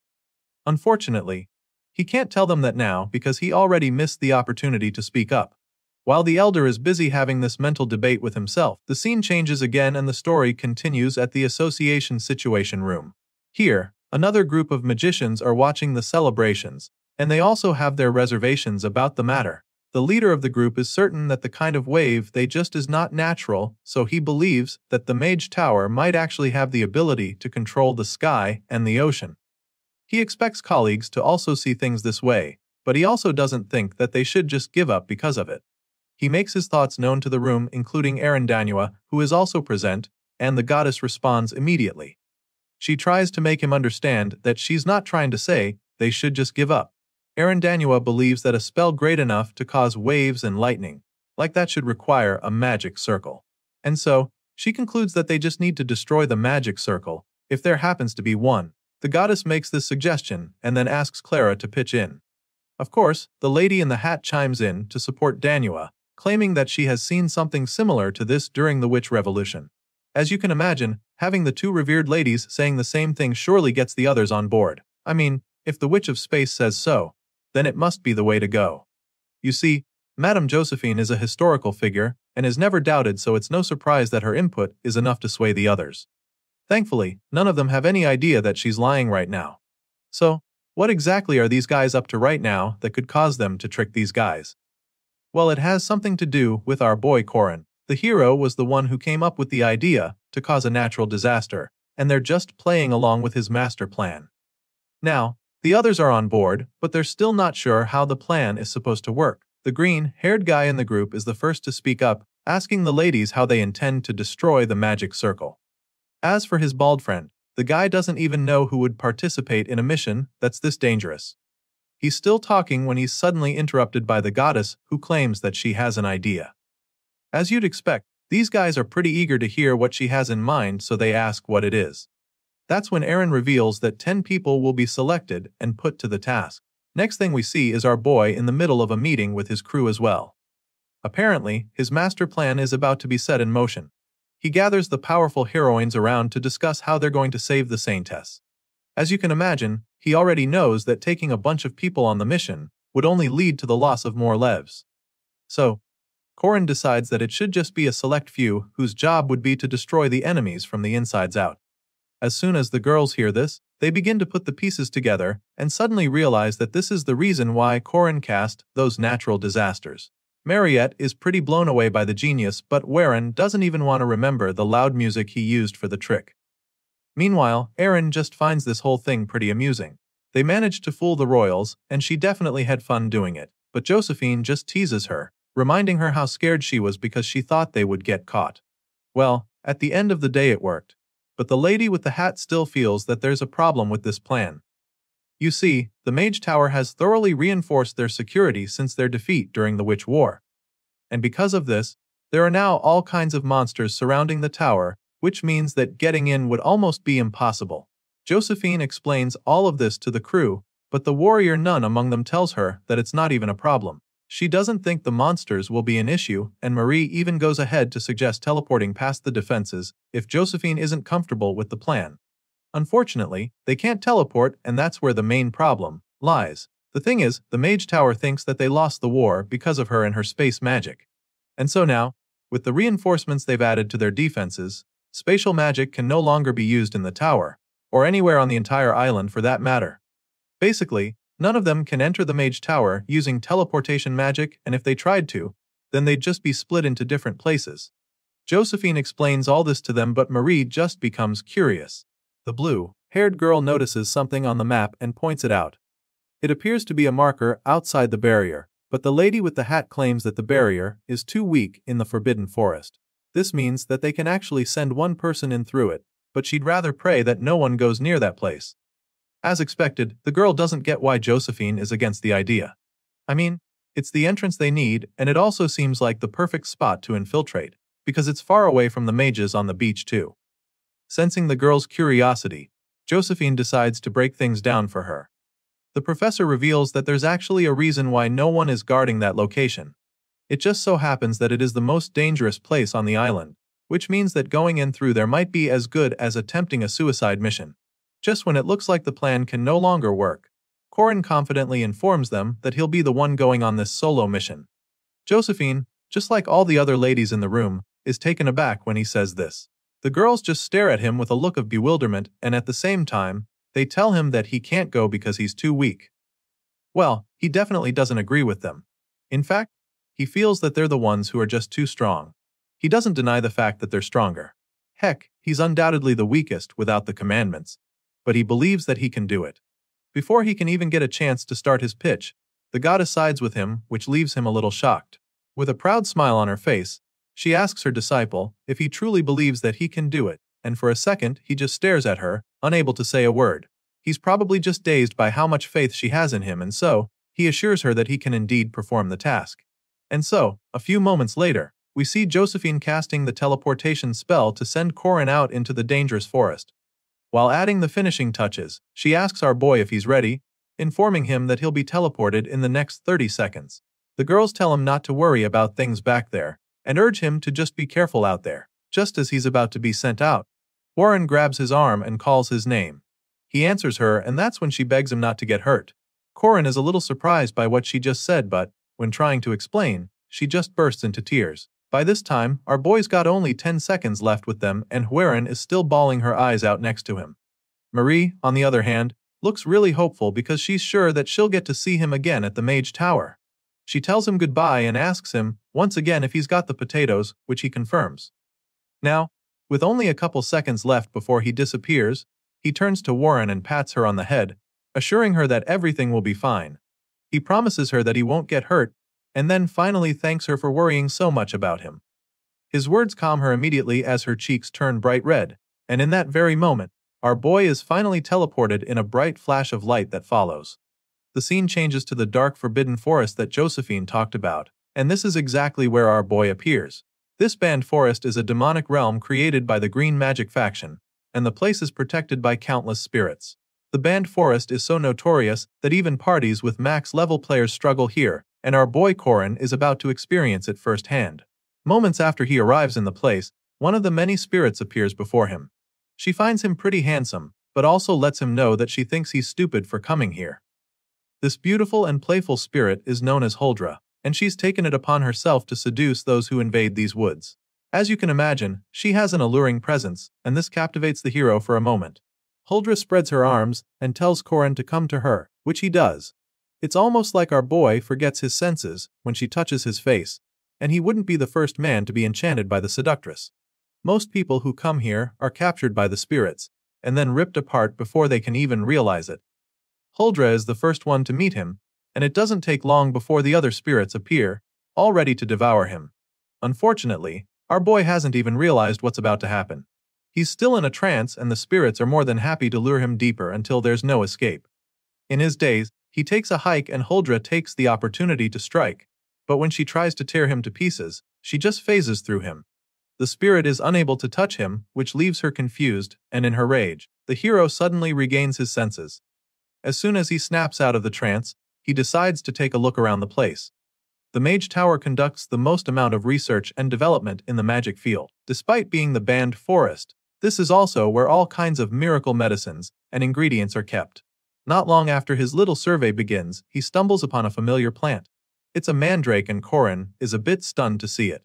Unfortunately, he can't tell them that now because he already missed the opportunity to speak up. While the elder is busy having this mental debate with himself, the scene changes again and the story continues at the Association Situation Room. Here, another group of magicians are watching the celebrations, and they also have their reservations about the matter. The leader of the group is certain that the kind of wave they just is not natural, so he believes that the Mage Tower might actually have the ability to control the sky and the ocean. He expects colleagues to also see things this way, but he also doesn't think that they should just give up because of it. He makes his thoughts known to the room, including Danua, who is also present, and the goddess responds immediately. She tries to make him understand that she's not trying to say they should just give up. Danua believes that a spell great enough to cause waves and lightning, like that, should require a magic circle. And so, she concludes that they just need to destroy the magic circle, if there happens to be one. The goddess makes this suggestion and then asks Clara to pitch in. Of course, the lady in the hat chimes in to support Danua, claiming that she has seen something similar to this during the Witch Revolution. As you can imagine, having the two revered ladies saying the same thing surely gets the others on board. I mean, if the Witch of Space says so, then it must be the way to go. You see, Madame Josephine is a historical figure and is never doubted, so it's no surprise that her input is enough to sway the others. Thankfully, none of them have any idea that she's lying right now. So, what exactly are these guys up to right now that could cause them to trick these guys? Well, it has something to do with our boy Corin. The hero was the one who came up with the idea to cause a natural disaster, and they're just playing along with his master plan. Now, the others are on board, but they're still not sure how the plan is supposed to work. The green-haired guy in the group is the first to speak up, asking the ladies how they intend to destroy the magic circle. As for his bald friend, the guy doesn't even know who would participate in a mission that's this dangerous. He's still talking when he's suddenly interrupted by the goddess, who claims that she has an idea. As you'd expect, these guys are pretty eager to hear what she has in mind, so they ask what it is. That's when Aaron reveals that 10 people will be selected and put to the task. Next thing we see is our boy in the middle of a meeting with his crew as well. Apparently, his master plan is about to be set in motion. He gathers the powerful heroines around to discuss how they're going to save the Saintess. As you can imagine, he already knows that taking a bunch of people on the mission would only lead to the loss of more lives. So, Corin decides that it should just be a select few whose job would be to destroy the enemies from the insides out. As soon as the girls hear this, they begin to put the pieces together and suddenly realize that this is the reason why Corin cast those natural disasters. Mariette is pretty blown away by the genius, but Warren doesn't even want to remember the loud music he used for the trick. Meanwhile, Aaron just finds this whole thing pretty amusing. They managed to fool the royals, and she definitely had fun doing it, but Josephine just teases her, reminding her how scared she was because she thought they would get caught. Well, at the end of the day it worked. But the lady with the hat still feels that there's a problem with this plan. You see, the Mage Tower has thoroughly reinforced their security since their defeat during the Witch War. And because of this, there are now all kinds of monsters surrounding the tower, which means that getting in would almost be impossible. Josephine explains all of this to the crew, but the warrior nun among them tells her that it's not even a problem. She doesn't think the monsters will be an issue, and Marie even goes ahead to suggest teleporting past the defenses if Josephine isn't comfortable with the plan. Unfortunately, they can't teleport, and that's where the main problem lies. The thing is, the Mage Tower thinks that they lost the war because of her and her space magic. And so now, with the reinforcements they've added to their defenses, spatial magic can no longer be used in the tower, or anywhere on the entire island for that matter. Basically, none of them can enter the Mage Tower using teleportation magic, and if they tried to, then they'd just be split into different places. Josephine explains all this to them, but Marie just becomes curious. The blue-haired girl notices something on the map and points it out. It appears to be a marker outside the barrier, but the lady with the hat claims that the barrier is too weak in the Forbidden Forest. This means that they can actually send one person in through it, but she'd rather pray that no one goes near that place. As expected, the girl doesn't get why Josephine is against the idea. I mean, it's the entrance they need, and it also seems like the perfect spot to infiltrate, because it's far away from the mages on the beach too. Sensing the girl's curiosity, Josephine decides to break things down for her. The professor reveals that there's actually a reason why no one is guarding that location. It just so happens that it is the most dangerous place on the island, which means that going in through there might be as good as attempting a suicide mission. Just when it looks like the plan can no longer work, Corin confidently informs them that he'll be the one going on this solo mission. Josephine, just like all the other ladies in the room, is taken aback when he says this. The girls just stare at him with a look of bewilderment, and at the same time, they tell him that he can't go because he's too weak. Well, he definitely doesn't agree with them. In fact, he feels that they're the ones who are just too strong. He doesn't deny the fact that they're stronger. Heck, he's undoubtedly the weakest without the commandments, but he believes that he can do it. Before he can even get a chance to start his pitch, the goddess sides with him, which leaves him a little shocked. With a proud smile on her face, she asks her disciple if he truly believes that he can do it, and for a second he just stares at her, unable to say a word. He's probably just dazed by how much faith she has in him, and so, he assures her that he can indeed perform the task. And so, a few moments later, we see Josephine casting the teleportation spell to send Corin out into the dangerous forest. While adding the finishing touches, she asks our boy if he's ready, informing him that he'll be teleported in the next 30 seconds. The girls tell him not to worry about things back there, and urge him to just be careful out there. Just as he's about to be sent out, Warren grabs his arm and calls his name. He answers her, and that's when she begs him not to get hurt. Corin is a little surprised by what she just said, but, when trying to explain, she just bursts into tears. By this time, our boy's got only 10 seconds left with them, and Warren is still bawling her eyes out next to him. Marie, on the other hand, looks really hopeful because she's sure that she'll get to see him again at the Mage Tower. She tells him goodbye and asks him, once again, if he's got the potatoes, which he confirms. Now, with only a couple seconds left before he disappears, he turns to Warren and pats her on the head, assuring her that everything will be fine. He promises her that he won't get hurt, and then finally thanks her for worrying so much about him. His words calm her immediately as her cheeks turn bright red, and in that very moment, our boy is finally teleported in a bright flash of light that follows. The scene changes to the dark forbidden forest that Josephine talked about, and this is exactly where our boy appears. This banned forest is a demonic realm created by the Green Magic faction, and the place is protected by countless spirits. The banned forest is so notorious that even parties with max-level players struggle here, and our boy Corin is about to experience it firsthand. Moments after he arrives in the place, one of the many spirits appears before him. She finds him pretty handsome, but also lets him know that she thinks he's stupid for coming here. This beautiful and playful spirit is known as Huldra, and she's taken it upon herself to seduce those who invade these woods. As you can imagine, she has an alluring presence, and this captivates the hero for a moment. Huldra spreads her arms and tells Corin to come to her, which he does. It's almost like our boy forgets his senses when she touches his face, and he wouldn't be the first man to be enchanted by the seductress. Most people who come here are captured by the spirits, and then ripped apart before they can even realize it. Huldra is the first one to meet him, and it doesn't take long before the other spirits appear, all ready to devour him. Unfortunately, our boy hasn't even realized what's about to happen. He's still in a trance, and the spirits are more than happy to lure him deeper until there's no escape. In his daze, he takes a hike and Huldra takes the opportunity to strike, but when she tries to tear him to pieces, she just phases through him. The spirit is unable to touch him, which leaves her confused, and in her rage, the hero suddenly regains his senses. As soon as he snaps out of the trance, he decides to take a look around the place. The Mage Tower conducts the most amount of research and development in the magic field. Despite being the banned forest, this is also where all kinds of miracle medicines and ingredients are kept. Not long after his little survey begins, he stumbles upon a familiar plant. It's a mandrake, and Corin is a bit stunned to see it.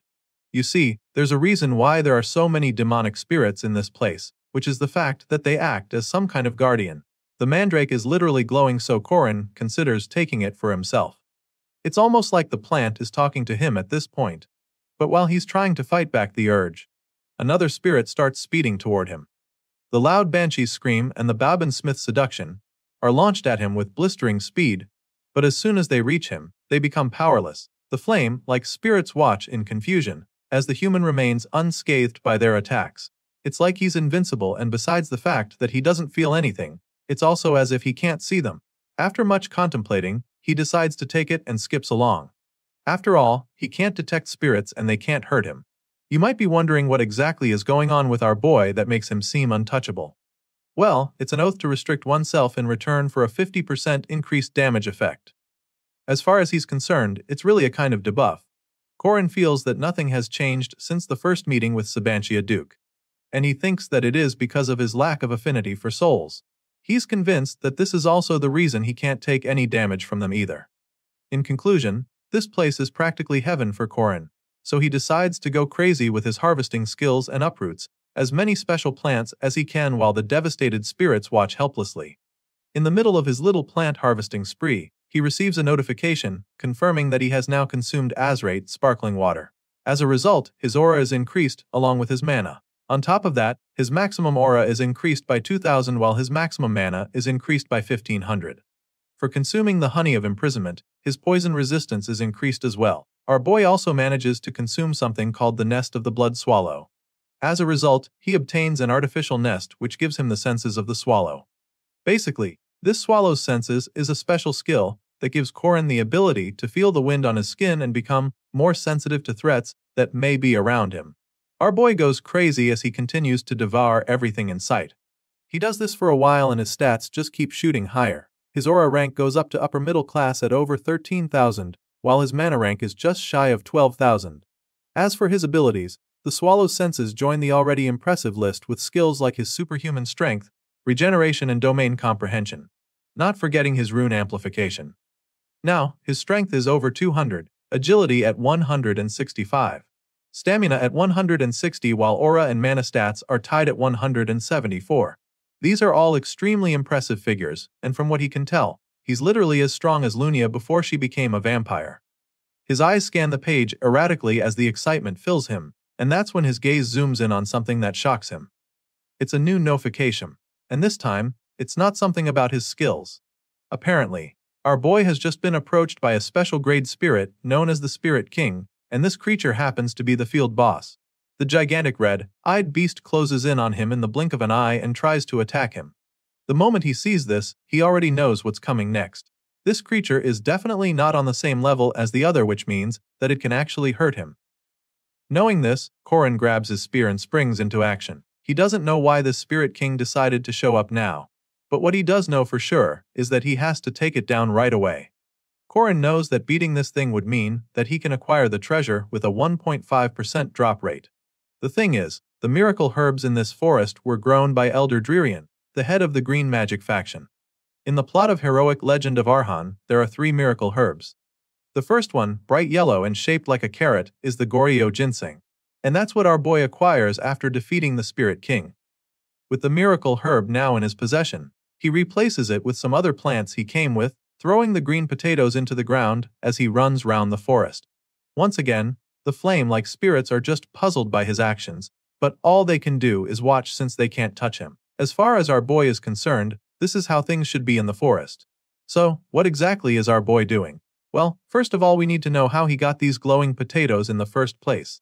You see, there's a reason why there are so many demonic spirits in this place, which is the fact that they act as some kind of guardian. The mandrake is literally glowing, so Corin considers taking it for himself. It's almost like the plant is talking to him at this point. But while he's trying to fight back the urge, another spirit starts speeding toward him. The loud banshee's scream and the Baobin Smith's seduction are launched at him with blistering speed, but as soon as they reach him, they become powerless. The flame-like spirits watch in confusion, as the human remains unscathed by their attacks. It's like he's invincible, and besides the fact that he doesn't feel anything, it's also as if he can't see them. After much contemplating, he decides to take it and skips along. After all, he can't detect spirits and they can't hurt him. You might be wondering what exactly is going on with our boy that makes him seem untouchable. Well, it's an oath to restrict oneself in return for a 50% increased damage effect. As far as he's concerned, it's really a kind of debuff. Corin feels that nothing has changed since the first meeting with Sabantia Duke, and he thinks that it is because of his lack of affinity for souls. He's convinced that this is also the reason he can't take any damage from them either. In conclusion, this place is practically heaven for Corin, so he decides to go crazy with his harvesting skills and uproots as many special plants as he can while the devastated spirits watch helplessly. In the middle of his little plant harvesting spree, he receives a notification confirming that he has now consumed azrate sparkling water. As a result, his aura is increased along with his mana. On top of that, his maximum aura is increased by 2,000 while his maximum mana is increased by 1,500. For consuming the honey of imprisonment, his poison resistance is increased as well. Our boy also manages to consume something called the nest of the blood swallow. As a result, he obtains an artificial nest which gives him the senses of the swallow. Basically, this swallow's senses is a special skill that gives Corin the ability to feel the wind on his skin and become more sensitive to threats that may be around him. Our boy goes crazy as he continues to devour everything in sight. He does this for a while and his stats just keep shooting higher. His aura rank goes up to upper middle class at over 13,000, while his mana rank is just shy of 12,000. As for his abilities, the swallow's senses join the already impressive list with skills like his superhuman strength, regeneration and domain comprehension, not forgetting his rune amplification. Now, his strength is over 200, agility at 165. Stamina at 160 while aura and mana stats are tied at 174. These are all extremely impressive figures, and from what he can tell, he's literally as strong as Lunia before she became a vampire. His eyes scan the page erratically as the excitement fills him, and that's when his gaze zooms in on something that shocks him. It's a new notification, and this time, it's not something about his skills. Apparently, our boy has just been approached by a special grade spirit known as the Spirit King, and this creature happens to be the field boss. The gigantic red-eyed beast closes in on him in the blink of an eye and tries to attack him. The moment he sees this, he already knows what's coming next. This creature is definitely not on the same level as the other, which means that it can actually hurt him. Knowing this, Corin grabs his spear and springs into action. He doesn't know why the Spirit King decided to show up now. But what he does know for sure is that he has to take it down right away. Corin knows that beating this thing would mean that he can acquire the treasure with a 1.5% drop rate. The thing is, the miracle herbs in this forest were grown by Elder Dririan, the head of the green magic faction. In the plot of Heroic Legend of Arhan, there are 3 miracle herbs. The first one, bright yellow and shaped like a carrot, is the Goryo ginseng. And that's what our boy acquires after defeating the Spirit King. With the miracle herb now in his possession, he replaces it with some other plants he came with, throwing the green potatoes into the ground as he runs round the forest. Once again, the flame-like spirits are just puzzled by his actions, but all they can do is watch since they can't touch him. As far as our boy is concerned, this is how things should be in the forest. So, what exactly is our boy doing? Well, first of all we need to know how he got these glowing potatoes in the first place.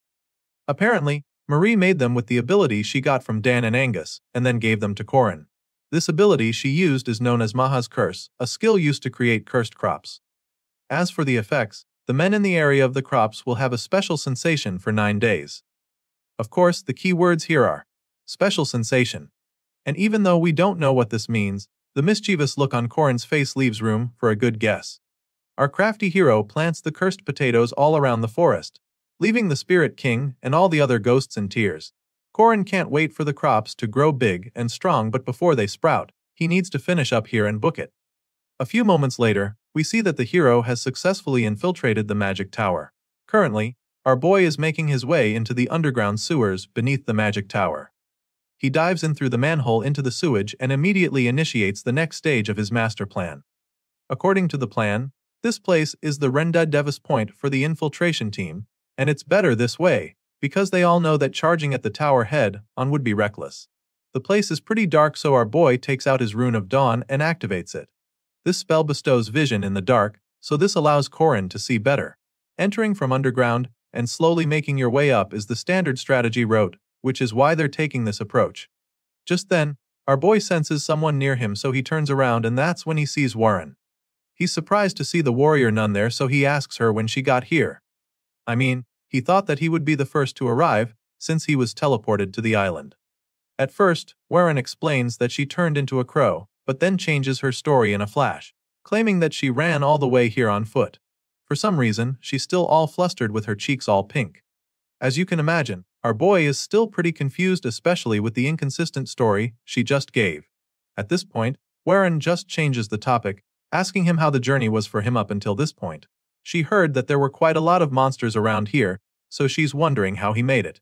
Apparently, Marie made them with the ability she got from Dan and Angus, and then gave them to Corin. This ability she used is known as Maha's Curse, a skill used to create cursed crops. As for the effects, the men in the area of the crops will have a special sensation for 9 days. Of course, the key words here are special sensation. And even though we don't know what this means, the mischievous look on Corin's face leaves room for a good guess. Our crafty hero plants the cursed potatoes all around the forest, leaving the Spirit King and all the other ghosts in tears. Corin can't wait for the crops to grow big and strong, but before they sprout, he needs to finish up here and book it. A few moments later, we see that the hero has successfully infiltrated the magic tower. Currently, our boy is making his way into the underground sewers beneath the magic tower. He dives in through the manhole into the sewage and immediately initiates the next stage of his master plan. According to the plan, this place is the Renda Devis point for the infiltration team, and it's better this way, because they all know that charging at the tower head on would be reckless. The place is pretty dark, so our boy takes out his Rune of Dawn and activates it. This spell bestows vision in the dark, so this allows Corin to see better. Entering from underground and slowly making your way up is the standard strategy route, which is why they're taking this approach. Just then, our boy senses someone near him, so he turns around, and that's when he sees Warren. He's surprised to see the warrior nun there, so he asks her when she got here. I mean, he thought that he would be the first to arrive, since he was teleported to the island. At first, Warren explains that she turned into a crow, but then changes her story in a flash, claiming that she ran all the way here on foot. For some reason, she's still all flustered with her cheeks all pink. As you can imagine, our boy is still pretty confused, especially with the inconsistent story she just gave. At this point, Warren just changes the topic, asking him how the journey was for him up until this point. She heard that there were quite a lot of monsters around here, so she's wondering how he made it.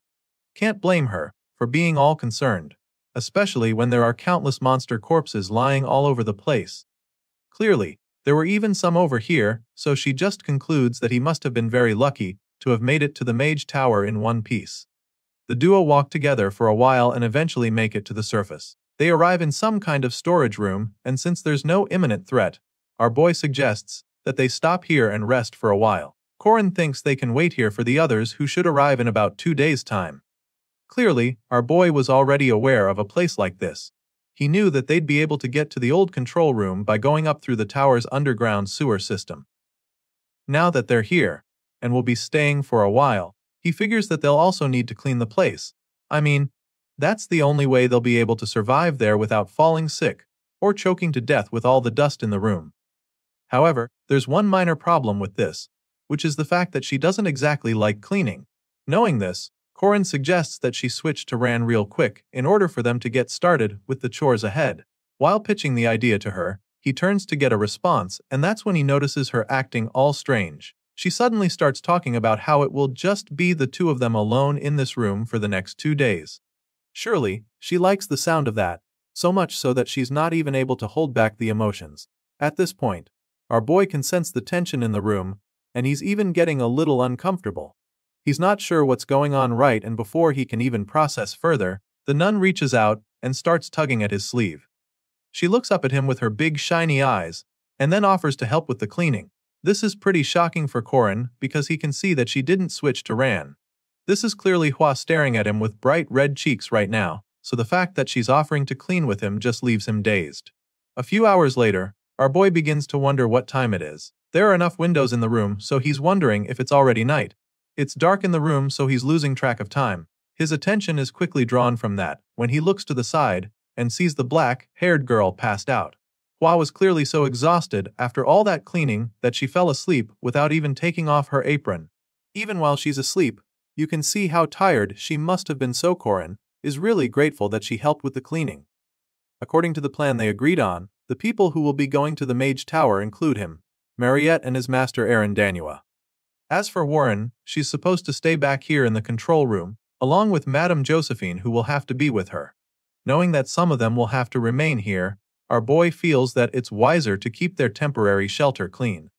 Can't blame her for being all concerned, especially when there are countless monster corpses lying all over the place. Clearly, there were even some over here, so she just concludes that he must have been very lucky to have made it to the Mage Tower in one piece. The duo walk together for a while and eventually make it to the surface. They arrive in some kind of storage room, and since there's no imminent threat, our boy suggests that they stop here and rest for a while. Corin thinks they can wait here for the others, who should arrive in about 2 days' time. Clearly, our boy was already aware of a place like this. He knew that they'd be able to get to the old control room by going up through the tower's underground sewer system. Now that they're here, and will be staying for a while, he figures that they'll also need to clean the place. I mean, that's the only way they'll be able to survive there without falling sick or choking to death with all the dust in the room. However, there's one minor problem with this, which is the fact that she doesn't exactly like cleaning. Knowing this, Corin suggests that she switch to Ran real quick in order for them to get started with the chores ahead. While pitching the idea to her, he turns to get a response, and that's when he notices her acting all strange. She suddenly starts talking about how it will just be the two of them alone in this room for the next 2 days. Surely, she likes the sound of that, so much so that she's not even able to hold back the emotions. At this point, our boy can sense the tension in the room, and he's even getting a little uncomfortable. He's not sure what's going on right, and before he can even process further, the nun reaches out and starts tugging at his sleeve. She looks up at him with her big shiny eyes, and then offers to help with the cleaning. This is pretty shocking for Corin because he can see that she didn't switch to Ran. This is clearly Hua staring at him with bright red cheeks right now, so the fact that she's offering to clean with him just leaves him dazed. A few hours later, our boy begins to wonder what time it is. There are enough windows in the room, so he's wondering if it's already night. It's dark in the room, so he's losing track of time. His attention is quickly drawn from that when he looks to the side and sees the black-haired girl passed out. Hua was clearly so exhausted after all that cleaning that she fell asleep without even taking off her apron. Even while she's asleep, you can see how tired she must have been, so Corin is really grateful that she helped with the cleaning. According to the plan they agreed on, the people who will be going to the Mage Tower include him, Mariette and his master Aaron Danua. As for Warren, she's supposed to stay back here in the control room, along with Madame Josephine, who will have to be with her. Knowing that some of them will have to remain here, our boy feels that it's wiser to keep their temporary shelter clean.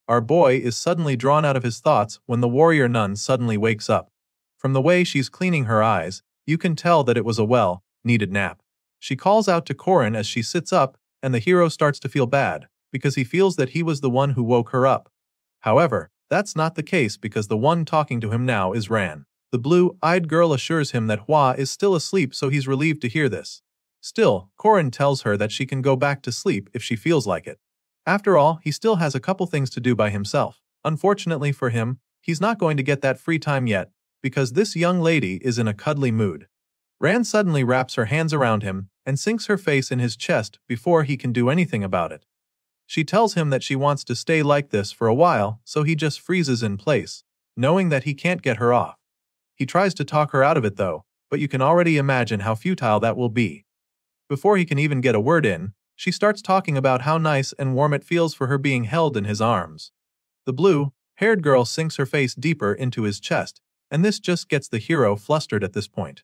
Our boy is suddenly drawn out of his thoughts when the warrior nun suddenly wakes up. From the way she's cleaning her eyes, you can tell that it was a well-needed nap. She calls out to Corin as she sits up, and the hero starts to feel bad, because he feels that he was the one who woke her up. However, that's not the case, because the one talking to him now is Ran. The blue-eyed girl assures him that Hua is still asleep, so he's relieved to hear this. Still, Corin tells her that she can go back to sleep if she feels like it. After all, he still has a couple things to do by himself. Unfortunately for him, he's not going to get that free time yet, because this young lady is in a cuddly mood. Ran suddenly wraps her hands around him and sinks her face in his chest before he can do anything about it. She tells him that she wants to stay like this for a while, so he just freezes in place, knowing that he can't get her off. He tries to talk her out of it though, but you can already imagine how futile that will be. Before he can even get a word in, she starts talking about how nice and warm it feels for her being held in his arms. The blue-haired girl sinks her face deeper into his chest, and this just gets the hero flustered at this point.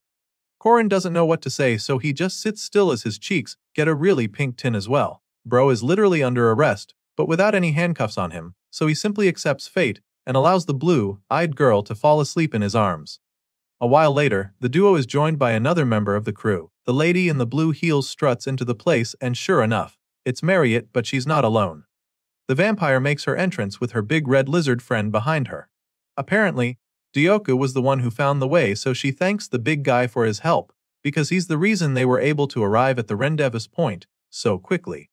Corin doesn't know what to say, so he just sits still as his cheeks get a really pink tint as well. Bro is literally under arrest, but without any handcuffs on him, so he simply accepts fate and allows the blue-eyed girl to fall asleep in his arms. A while later, the duo is joined by another member of the crew. The lady in the blue heels struts into the place, and sure enough, it's Mariette, but she's not alone. The vampire makes her entrance with her big red lizard friend behind her. Apparently, Dioku was the one who found the way, so she thanks the big guy for his help, because he's the reason they were able to arrive at the rendezvous point so quickly.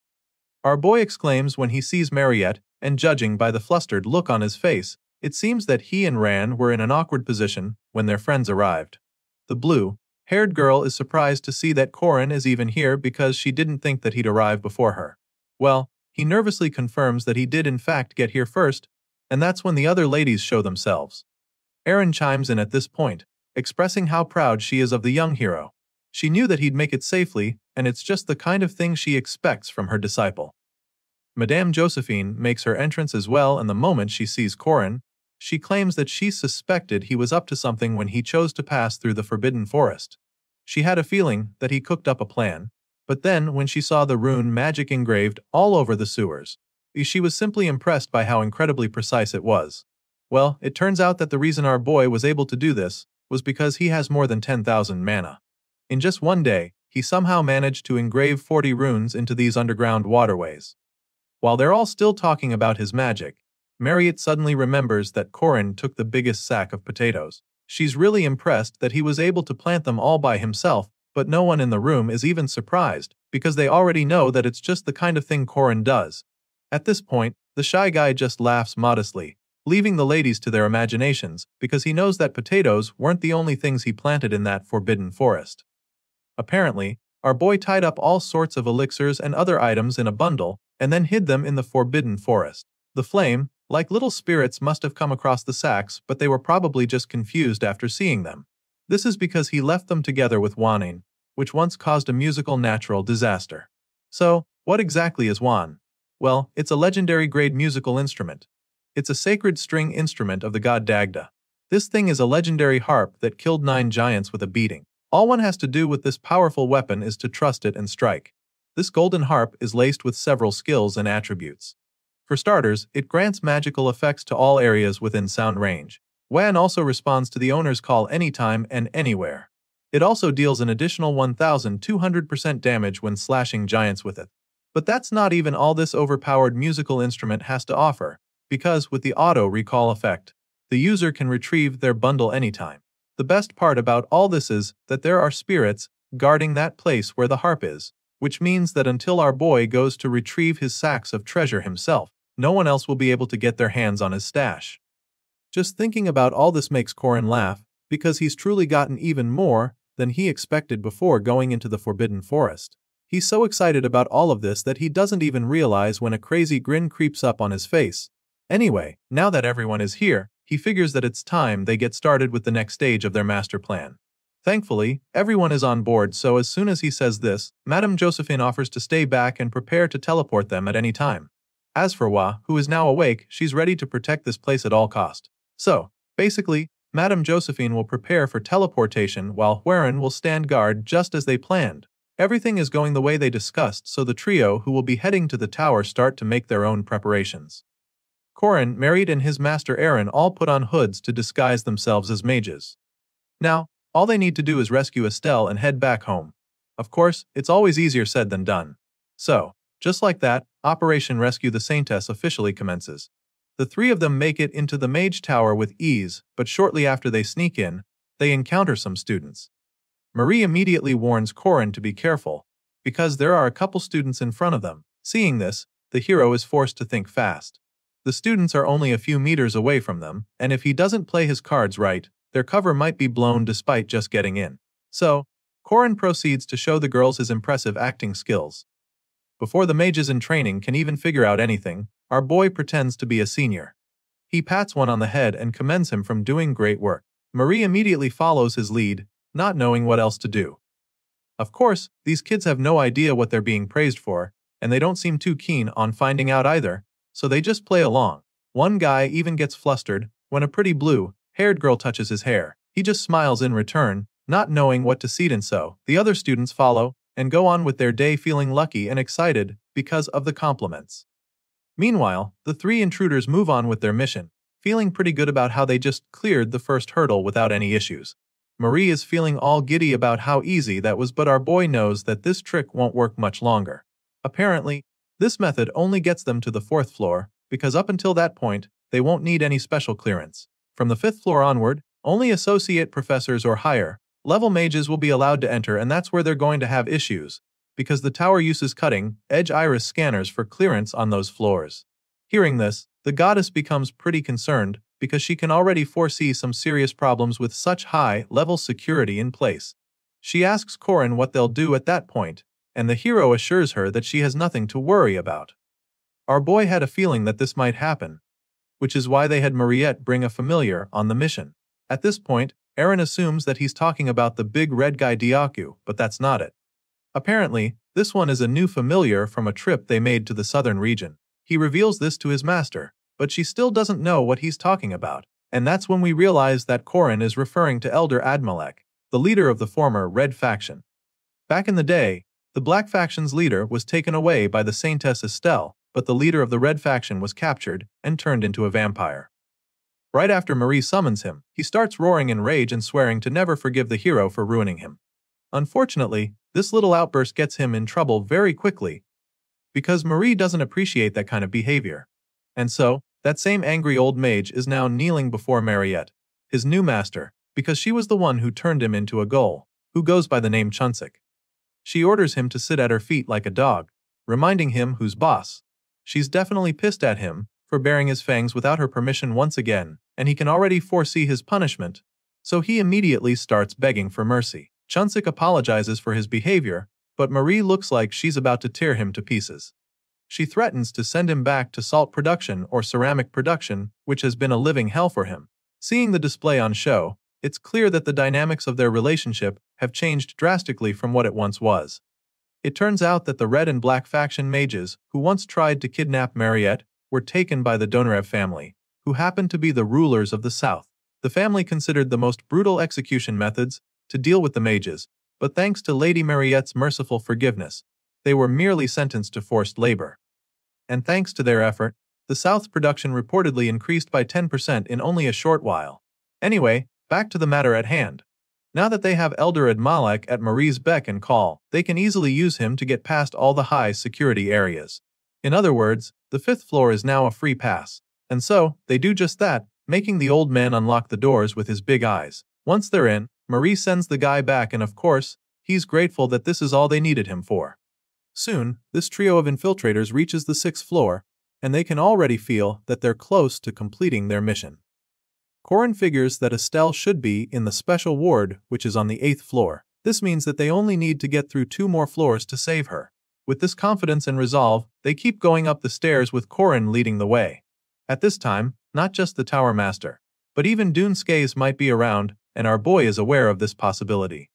Our boy exclaims when he sees Mariette, and judging by the flustered look on his face, it seems that he and Ran were in an awkward position when their friends arrived. The blue-haired girl is surprised to see that Corin is even here because she didn't think that he'd arrive before her. Well, he nervously confirms that he did in fact get here first, and that's when the other ladies show themselves. Erin chimes in at this point, expressing how proud she is of the young hero. She knew that he'd make it safely, and it's just the kind of thing she expects from her disciple. Madame Josephine makes her entrance as well, and the moment she sees Corin, she claims that she suspected he was up to something when he chose to pass through the Forbidden Forest. She had a feeling that he cooked up a plan, but then when she saw the rune magic engraved all over the sewers, she was simply impressed by how incredibly precise it was. Well, it turns out that the reason our boy was able to do this was because he has more than 10,000 mana. In just one day, he somehow managed to engrave 40 runes into these underground waterways. While they're all still talking about his magic, Mariette suddenly remembers that Corin took the biggest sack of potatoes. She's really impressed that he was able to plant them all by himself, but no one in the room is even surprised, because they already know that it's just the kind of thing Corin does. At this point, the shy guy just laughs modestly, leaving the ladies to their imaginations, because he knows that potatoes weren't the only things he planted in that forbidden forest. Apparently, our boy tied up all sorts of elixirs and other items in a bundle, and then hid them in the forbidden forest. The flame, like little spirits, must have come across the sacks, but they were probably just confused after seeing them. This is because he left them together with Wanin, which once caused a musical natural disaster. So, what exactly is Wan? Well, it's a legendary-grade musical instrument. It's a sacred string instrument of the god Dagda. This thing is a legendary harp that killed 9 giants with a beating. All one has to do with this powerful weapon is to trust it and strike. This golden harp is laced with several skills and attributes. For starters, it grants magical effects to all areas within sound range. Wan also responds to the owner's call anytime and anywhere. It also deals an additional 1,200% damage when slashing giants with it. But that's not even all this overpowered musical instrument has to offer, because with the auto-recall effect, the user can retrieve their bundle anytime. The best part about all this is that there are spirits guarding that place where the harp is, which means that until our boy goes to retrieve his sacks of treasure himself, no one else will be able to get their hands on his stash. Just thinking about all this makes Corin laugh, because he's truly gotten even more than he expected before going into the Forbidden Forest. He's so excited about all of this that he doesn't even realize when a crazy grin creeps up on his face. Anyway, now that everyone is here, he figures that it's time they get started with the next stage of their master plan. Thankfully, everyone is on board, so as soon as he says this, Madame Josephine offers to stay back and prepare to teleport them at any time. As for Hua, who is now awake, she's ready to protect this place at all cost. So, basically, Madame Josephine will prepare for teleportation while Huaren will stand guard just as they planned. Everything is going the way they discussed, so the trio who will be heading to the tower start to make their own preparations. Corin, Married, and his master Aaron all put on hoods to disguise themselves as mages. Now, all they need to do is rescue Estelle and head back home. Of course, it's always easier said than done. So, just like that, Operation Rescue the Saintess officially commences. The three of them make it into the Mage Tower with ease, but shortly after they sneak in, they encounter some students. Marie immediately warns Corin to be careful, because there are a couple students in front of them. Seeing this, the hero is forced to think fast. The students are only a few meters away from them, and if he doesn't play his cards right, their cover might be blown despite just getting in. So, Corin proceeds to show the girls his impressive acting skills. Before the mages in training can even figure out anything, our boy pretends to be a senior. He pats one on the head and commends him for doing great work. Marie immediately follows his lead, not knowing what else to do. Of course, these kids have no idea what they're being praised for, and they don't seem too keen on finding out either, so they just play along. One guy even gets flustered when a pretty blue-haired girl touches his hair. He just smiles in return, not knowing what to see, and so the other students follow and go on with their day feeling lucky and excited because of the compliments. Meanwhile, the three intruders move on with their mission, feeling pretty good about how they just cleared the first hurdle without any issues. Marie is feeling all giddy about how easy that was, but our boy knows that this trick won't work much longer. Apparently, this method only gets them to the 4th floor, because up until that point, they won't need any special clearance. From the 5th floor onward, only associate professors or higher level mages will be allowed to enter, and that's where they're going to have issues, because the tower uses cutting-edge iris scanners for clearance on those floors. Hearing this, the goddess becomes pretty concerned, because she can already foresee some serious problems with such high-level security in place. She asks Corin what they'll do at that point, and the hero assures her that she has nothing to worry about. Our boy had a feeling that this might happen, which is why they had Mariette bring a familiar on the mission. At this point, Aaron assumes that he's talking about the big red guy Diaku, but that's not it. Apparently, this one is a new familiar from a trip they made to the southern region. He reveals this to his master, but she still doesn't know what he's talking about, and that's when we realize that Corin is referring to Elder Admalek, the leader of the former Red faction. Back in the day, the Black faction's leader was taken away by the Saintess Estelle, but the leader of the Red faction was captured and turned into a vampire. Right after Marie summons him, he starts roaring in rage and swearing to never forgive the hero for ruining him. Unfortunately, this little outburst gets him in trouble very quickly, because Marie doesn't appreciate that kind of behavior. And so, that same angry old mage is now kneeling before Mariette, his new master, because she was the one who turned him into a ghoul, who goes by the name Chunsik. She orders him to sit at her feet like a dog, reminding him who's boss. She's definitely pissed at him for baring his fangs without her permission once again, and he can already foresee his punishment, so he immediately starts begging for mercy. Chunsik apologizes for his behavior, but Marie looks like she's about to tear him to pieces. She threatens to send him back to salt production or ceramic production, which has been a living hell for him. Seeing the display on show, it's clear that the dynamics of their relationship have changed drastically from what it once was. It turns out that the Red and Black faction mages who once tried to kidnap Mariette were taken by the Donarev family, who happened to be the rulers of the South. The family considered the most brutal execution methods to deal with the mages, but thanks to Lady Mariette's merciful forgiveness, they were merely sentenced to forced labor. And thanks to their effort, the South's production reportedly increased by 10% in only a short while. Anyway, back to the matter at hand. Now that they have Elder Admalek at Marie's beck and call, they can easily use him to get past all the high security areas. In other words, the 5th floor is now a free pass. And so, they do just that, making the old man unlock the doors with his big eyes. Once they're in, Marie sends the guy back, and of course, he's grateful that this is all they needed him for. Soon, this trio of infiltrators reaches the 6th floor, and they can already feel that they're close to completing their mission. Corin figures that Estelle should be in the special ward, which is on the 8th floor. This means that they only need to get through 2 more floors to save her. With this confidence and resolve, they keep going up the stairs with Corin leading the way. At this time, not just the Tower Master, but even Dunskays might be around, and our boy is aware of this possibility.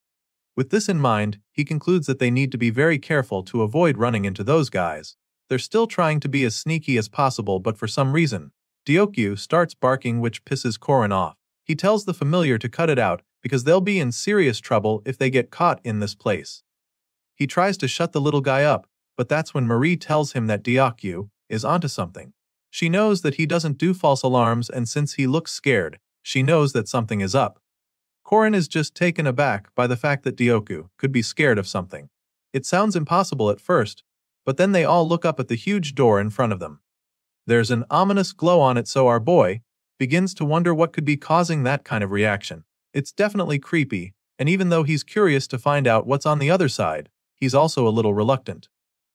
With this in mind, he concludes that they need to be very careful to avoid running into those guys. They're still trying to be as sneaky as possible, but for some reason, Ryokyu starts barking, which pisses Corin off. He tells the familiar to cut it out because they'll be in serious trouble if they get caught in this place. He tries to shut the little guy up, but that's when Marie tells him that Ryokyu is onto something. She knows that he doesn't do false alarms, and since he looks scared, she knows that something is up. Corin is just taken aback by the fact that Ryokyu could be scared of something. It sounds impossible at first, but then they all look up at the huge door in front of them. There's an ominous glow on it, so our boy begins to wonder what could be causing that kind of reaction. It's definitely creepy, and even though he's curious to find out what's on the other side, he's also a little reluctant.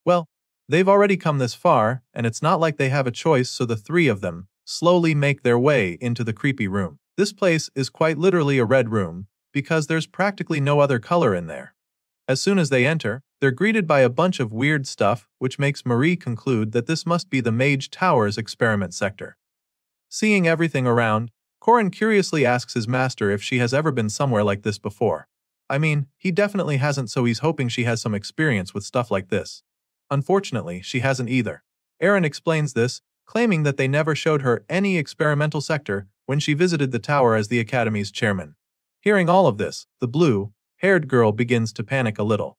Well, they've already come this far, and it's not like they have a choice, so the 3 of them slowly make their way into the creepy room. This place is quite literally a red room, because there's practically no other color in there. As soon as they enter, they're greeted by a bunch of weird stuff, which makes Marie conclude that this must be the Mage Tower's experiment sector. Seeing everything around, Corin curiously asks his master if she has ever been somewhere like this before. I mean, he definitely hasn't, so he's hoping she has some experience with stuff like this. Unfortunately, she hasn't either. Aaron explains this, claiming that they never showed her any experimental sector when she visited the tower as the Academy's chairman. Hearing all of this, the blue-haired girl begins to panic a little.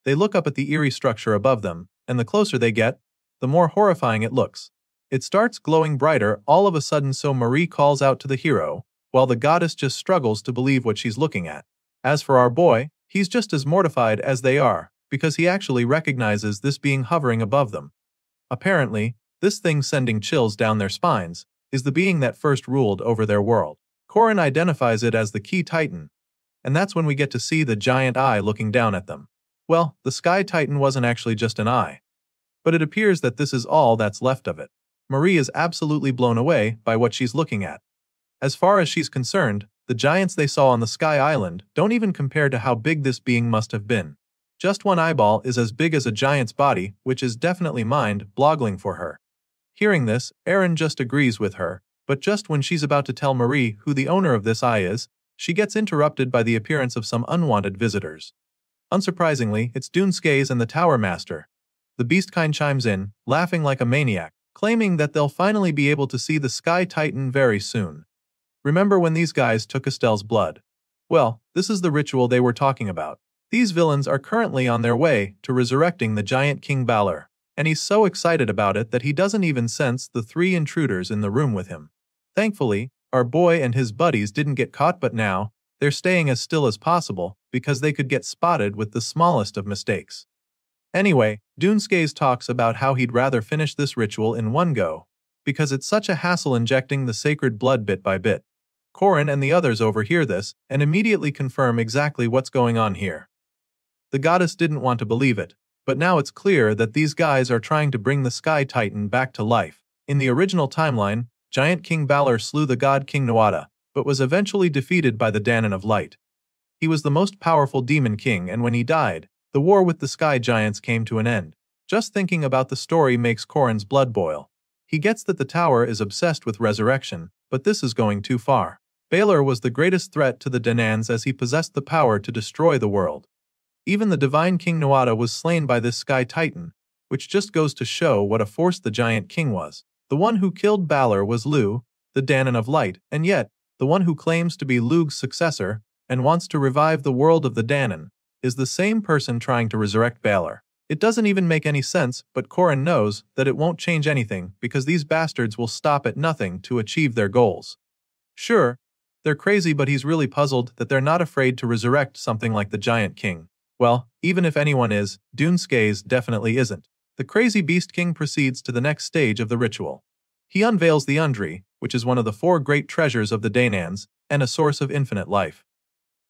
They look up at the eerie structure above them, and the closer they get, the more horrifying it looks. It starts glowing brighter all of a sudden, so Marie calls out to the hero, while the goddess just struggles to believe what she's looking at. As for our boy, he's just as mortified as they are, because he actually recognizes this being hovering above them. Apparently, this thing sending chills down their spines is the being that first ruled over their world. Corin identifies it as the Key Titan, and that's when we get to see the giant eye looking down at them. Well, the Sky Titan wasn't actually just an eye, but it appears that this is all that's left of it. Marie is absolutely blown away by what she's looking at. As far as she's concerned, the giants they saw on the Sky Island don't even compare to how big this being must have been. Just one eyeball is as big as a giant's body, which is definitely mind-boggling for her. Hearing this, Aaron just agrees with her, but just when she's about to tell Marie who the owner of this eye is, she gets interrupted by the appearance of some unwanted visitors. Unsurprisingly, it's Dunskays and the Tower Master. The Beastkind chimes in, laughing like a maniac, claiming that they'll finally be able to see the Sky Titan very soon. Remember when these guys took Estelle's blood? Well, this is the ritual they were talking about. These villains are currently on their way to resurrecting the giant King Balor, and he's so excited about it that he doesn't even sense the 3 intruders in the room with him. Thankfully, our boy and his buddies didn't get caught, but now they're staying as still as possible because they could get spotted with the smallest of mistakes. Anyway, Dunskays talks about how he'd rather finish this ritual in one go, because it's such a hassle injecting the sacred blood bit by bit. Corin and the others overhear this and immediately confirm exactly what's going on here. The goddess didn't want to believe it, but now it's clear that these guys are trying to bring the Sky Titan back to life. In the original timeline, Giant King Balor slew the god King Nuada, but was eventually defeated by the Danon of Light. He was the most powerful demon king, and when he died, the war with the Sky Giants came to an end. Just thinking about the story makes Corin's blood boil. He gets that the tower is obsessed with resurrection, but this is going too far. Balor was the greatest threat to the Danans as he possessed the power to destroy the world. Even the divine King Nuada was slain by this Sky Titan, which just goes to show what a force the Giant King was. The one who killed Balor was Lu, the Danon of Light, and yet, the one who claims to be Lug's successor and wants to revive the world of the Danon is the same person trying to resurrect Balor. It doesn't even make any sense, but Corin knows that it won't change anything because these bastards will stop at nothing to achieve their goals. Sure, they're crazy, but he's really puzzled that they're not afraid to resurrect something like the Giant King. Well, even if anyone is, Dunskays definitely isn't. The crazy Beast King proceeds to the next stage of the ritual. He unveils the Undri, which is one of the 4 great treasures of the Danans and a source of infinite life.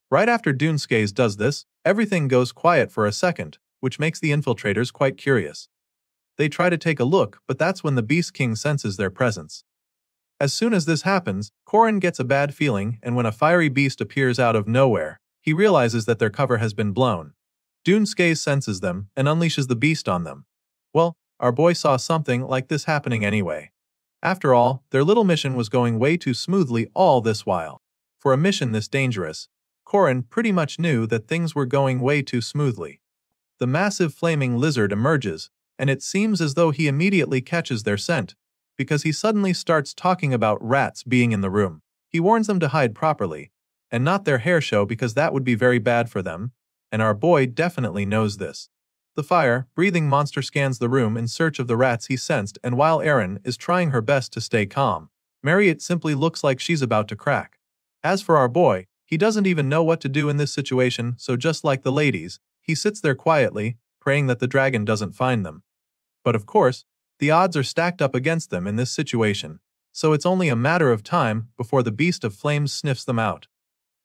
Right after Dunskays does this, everything goes quiet for a second, which makes the infiltrators quite curious. They try to take a look, but that's when the Beast King senses their presence. As soon as this happens, Corin gets a bad feeling, and when a fiery beast appears out of nowhere, he realizes that their cover has been blown. Dunsuke senses them and unleashes the beast on them. Well, our boy saw something like this happening anyway. After all, their little mission was going way too smoothly all this while. For a mission this dangerous, Corin pretty much knew that things were going way too smoothly. The massive flaming lizard emerges, and it seems as though he immediately catches their scent, because he suddenly starts talking about rats being in the room. He warns them to hide properly, and not their hair show because that would be very bad for them, and our boy definitely knows this. The fire-breathing monster scans the room in search of the rats he sensed, and while Erin is trying her best to stay calm, Marriott simply looks like she's about to crack. As for our boy, he doesn't even know what to do in this situation, so just like the ladies, he sits there quietly, praying that the dragon doesn't find them. But of course, the odds are stacked up against them in this situation, so it's only a matter of time before the beast of flames sniffs them out.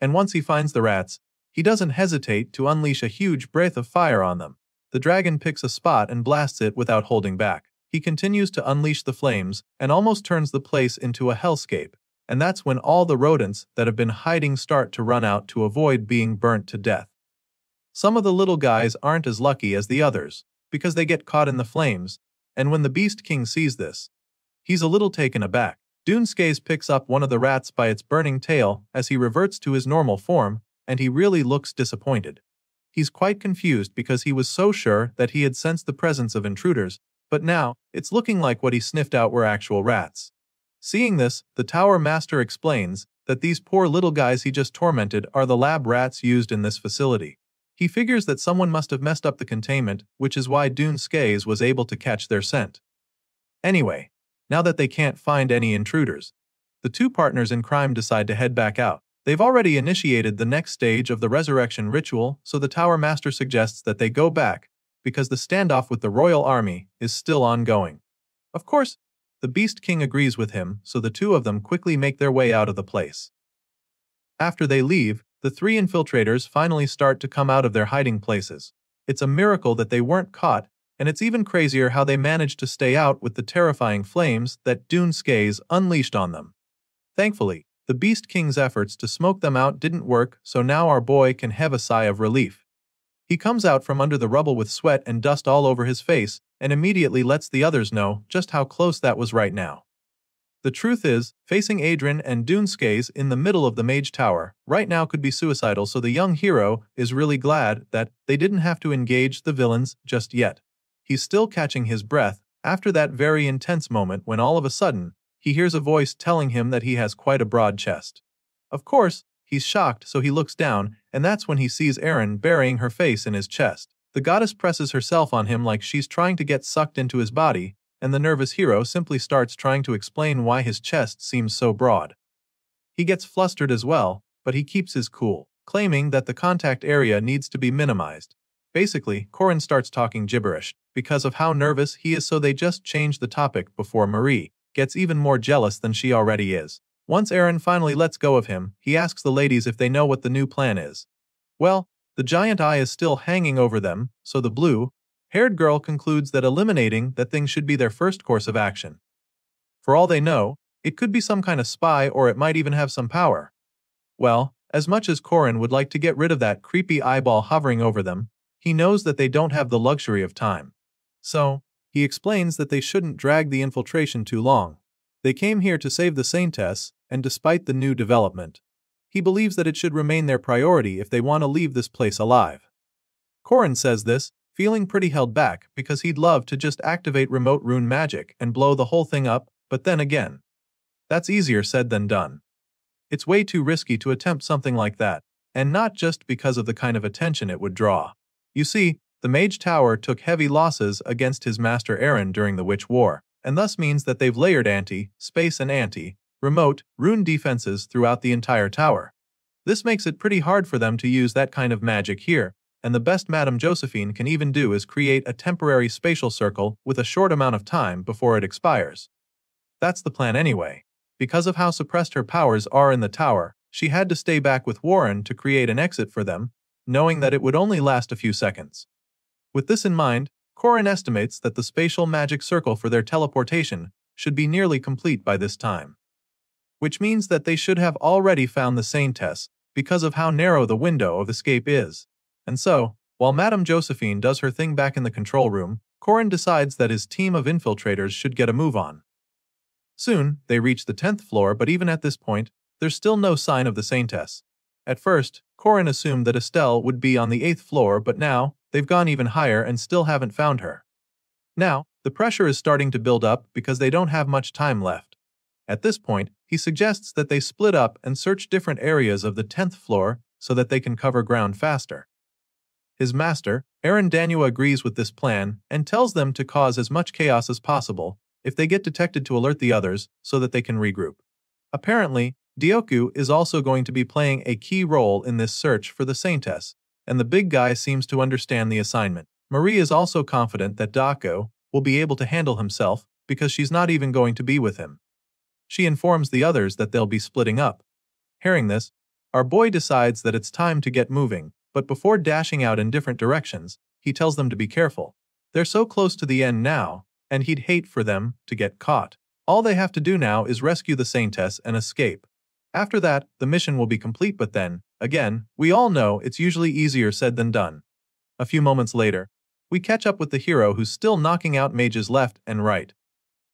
And once he finds the rats, he doesn't hesitate to unleash a huge breath of fire on them. The dragon picks a spot and blasts it without holding back. He continues to unleash the flames and almost turns the place into a hellscape, and that's when all the rodents that have been hiding start to run out to avoid being burnt to death. Some of the little guys aren't as lucky as the others, because they get caught in the flames, and when the Beast King sees this, he's a little taken aback. Dunsuke picks up one of the rats by its burning tail as he reverts to his normal form, and he really looks disappointed. He's quite confused because he was so sure that he had sensed the presence of intruders, but now, it's looking like what he sniffed out were actual rats. Seeing this, the Tower Master explains that these poor little guys he just tormented are the lab rats used in this facility. He figures that someone must have messed up the containment, which is why Dunsuke was able to catch their scent. Anyway, now that they can't find any intruders, the two partners in crime decide to head back out. They've already initiated the next stage of the resurrection ritual, so the Tower Master suggests that they go back, because the standoff with the royal army is still ongoing. Of course, the Beast King agrees with him, so the two of them quickly make their way out of the place. After they leave, the three infiltrators finally start to come out of their hiding places. It's a miracle that they weren't caught, and it's even crazier how they managed to stay out with the terrifying flames that Dunsuke unleashed on them. Thankfully, the Beast King's efforts to smoke them out didn't work, so now our boy can have a sigh of relief. He comes out from under the rubble with sweat and dust all over his face, and immediately lets the others know just how close that was right now. The truth is, facing Adrian and Dunsuke in the middle of the Mage Tower right now could be suicidal, so the young hero is really glad that they didn't have to engage the villains just yet. He's still catching his breath after that very intense moment when all of a sudden, he hears a voice telling him that he has quite a broad chest. Of course, he's shocked, so he looks down, and that's when he sees Erin burying her face in his chest. The goddess presses herself on him like she's trying to get sucked into his body, and the nervous hero simply starts trying to explain why his chest seems so broad. He gets flustered as well, but he keeps his cool, claiming that the contact area needs to be minimized. Basically, Corin starts talking gibberish because of how nervous he is, so they just change the topic before Marie gets even more jealous than she already is. Once Erin finally lets go of him, he asks the ladies if they know what the new plan is. Well, the giant eye is still hanging over them, so the blue-haired girl concludes that eliminating that thing should be their first course of action. For all they know, it could be some kind of spy, or it might even have some power. Well, as much as Corin would like to get rid of that creepy eyeball hovering over them, he knows that they don't have the luxury of time. So, he explains that they shouldn't drag the infiltration too long. They came here to save the Saintess, and despite the new development, he believes that it should remain their priority if they want to leave this place alive. Corin says this, feeling pretty held back because he'd love to just activate remote rune magic and blow the whole thing up, but then again, that's easier said than done. It's way too risky to attempt something like that, and not just because of the kind of attention it would draw. You see, the Mage Tower took heavy losses against his master Erin during the Witch War, and thus means that they've layered anti-space and anti-remote rune defenses throughout the entire tower. This makes it pretty hard for them to use that kind of magic here, and the best Madame Josephine can even do is create a temporary spatial circle with a short amount of time before it expires. That's the plan anyway. Because of how suppressed her powers are in the tower, she had to stay back with Warren to create an exit for them, knowing that it would only last a few seconds. With this in mind, Corin estimates that the spatial magic circle for their teleportation should be nearly complete by this time. which means that they should have already found the Saintess because of how narrow the window of escape is. And so, while Madame Josephine does her thing back in the control room, Corin decides that his team of infiltrators should get a move on. Soon, they reach the 10th floor, but even at this point, there's still no sign of the Saintess. At first, Corin assumed that Estelle would be on the 8th floor, but now, they've gone even higher and still haven't found her. Now, the pressure is starting to build up because they don't have much time left. At this point, he suggests that they split up and search different areas of the 10th floor so that they can cover ground faster. His master, Manhwa, agrees with this plan and tells them to cause as much chaos as possible if they get detected to alert the others so that they can regroup. Apparently, Dioku is also going to be playing a key role in this search for the Saintess, and the big guy seems to understand the assignment. Marie is also confident that Dako will be able to handle himself because she's not even going to be with him. She informs the others that they'll be splitting up. Hearing this, our boy decides that it's time to get moving, but before dashing out in different directions, he tells them to be careful. They're so close to the end now, and he'd hate for them to get caught. All they have to do now is rescue the Saintess and escape. After that, the mission will be complete, but then, again, we all know it's usually easier said than done. A few moments later, we catch up with the hero who's still knocking out mages left and right.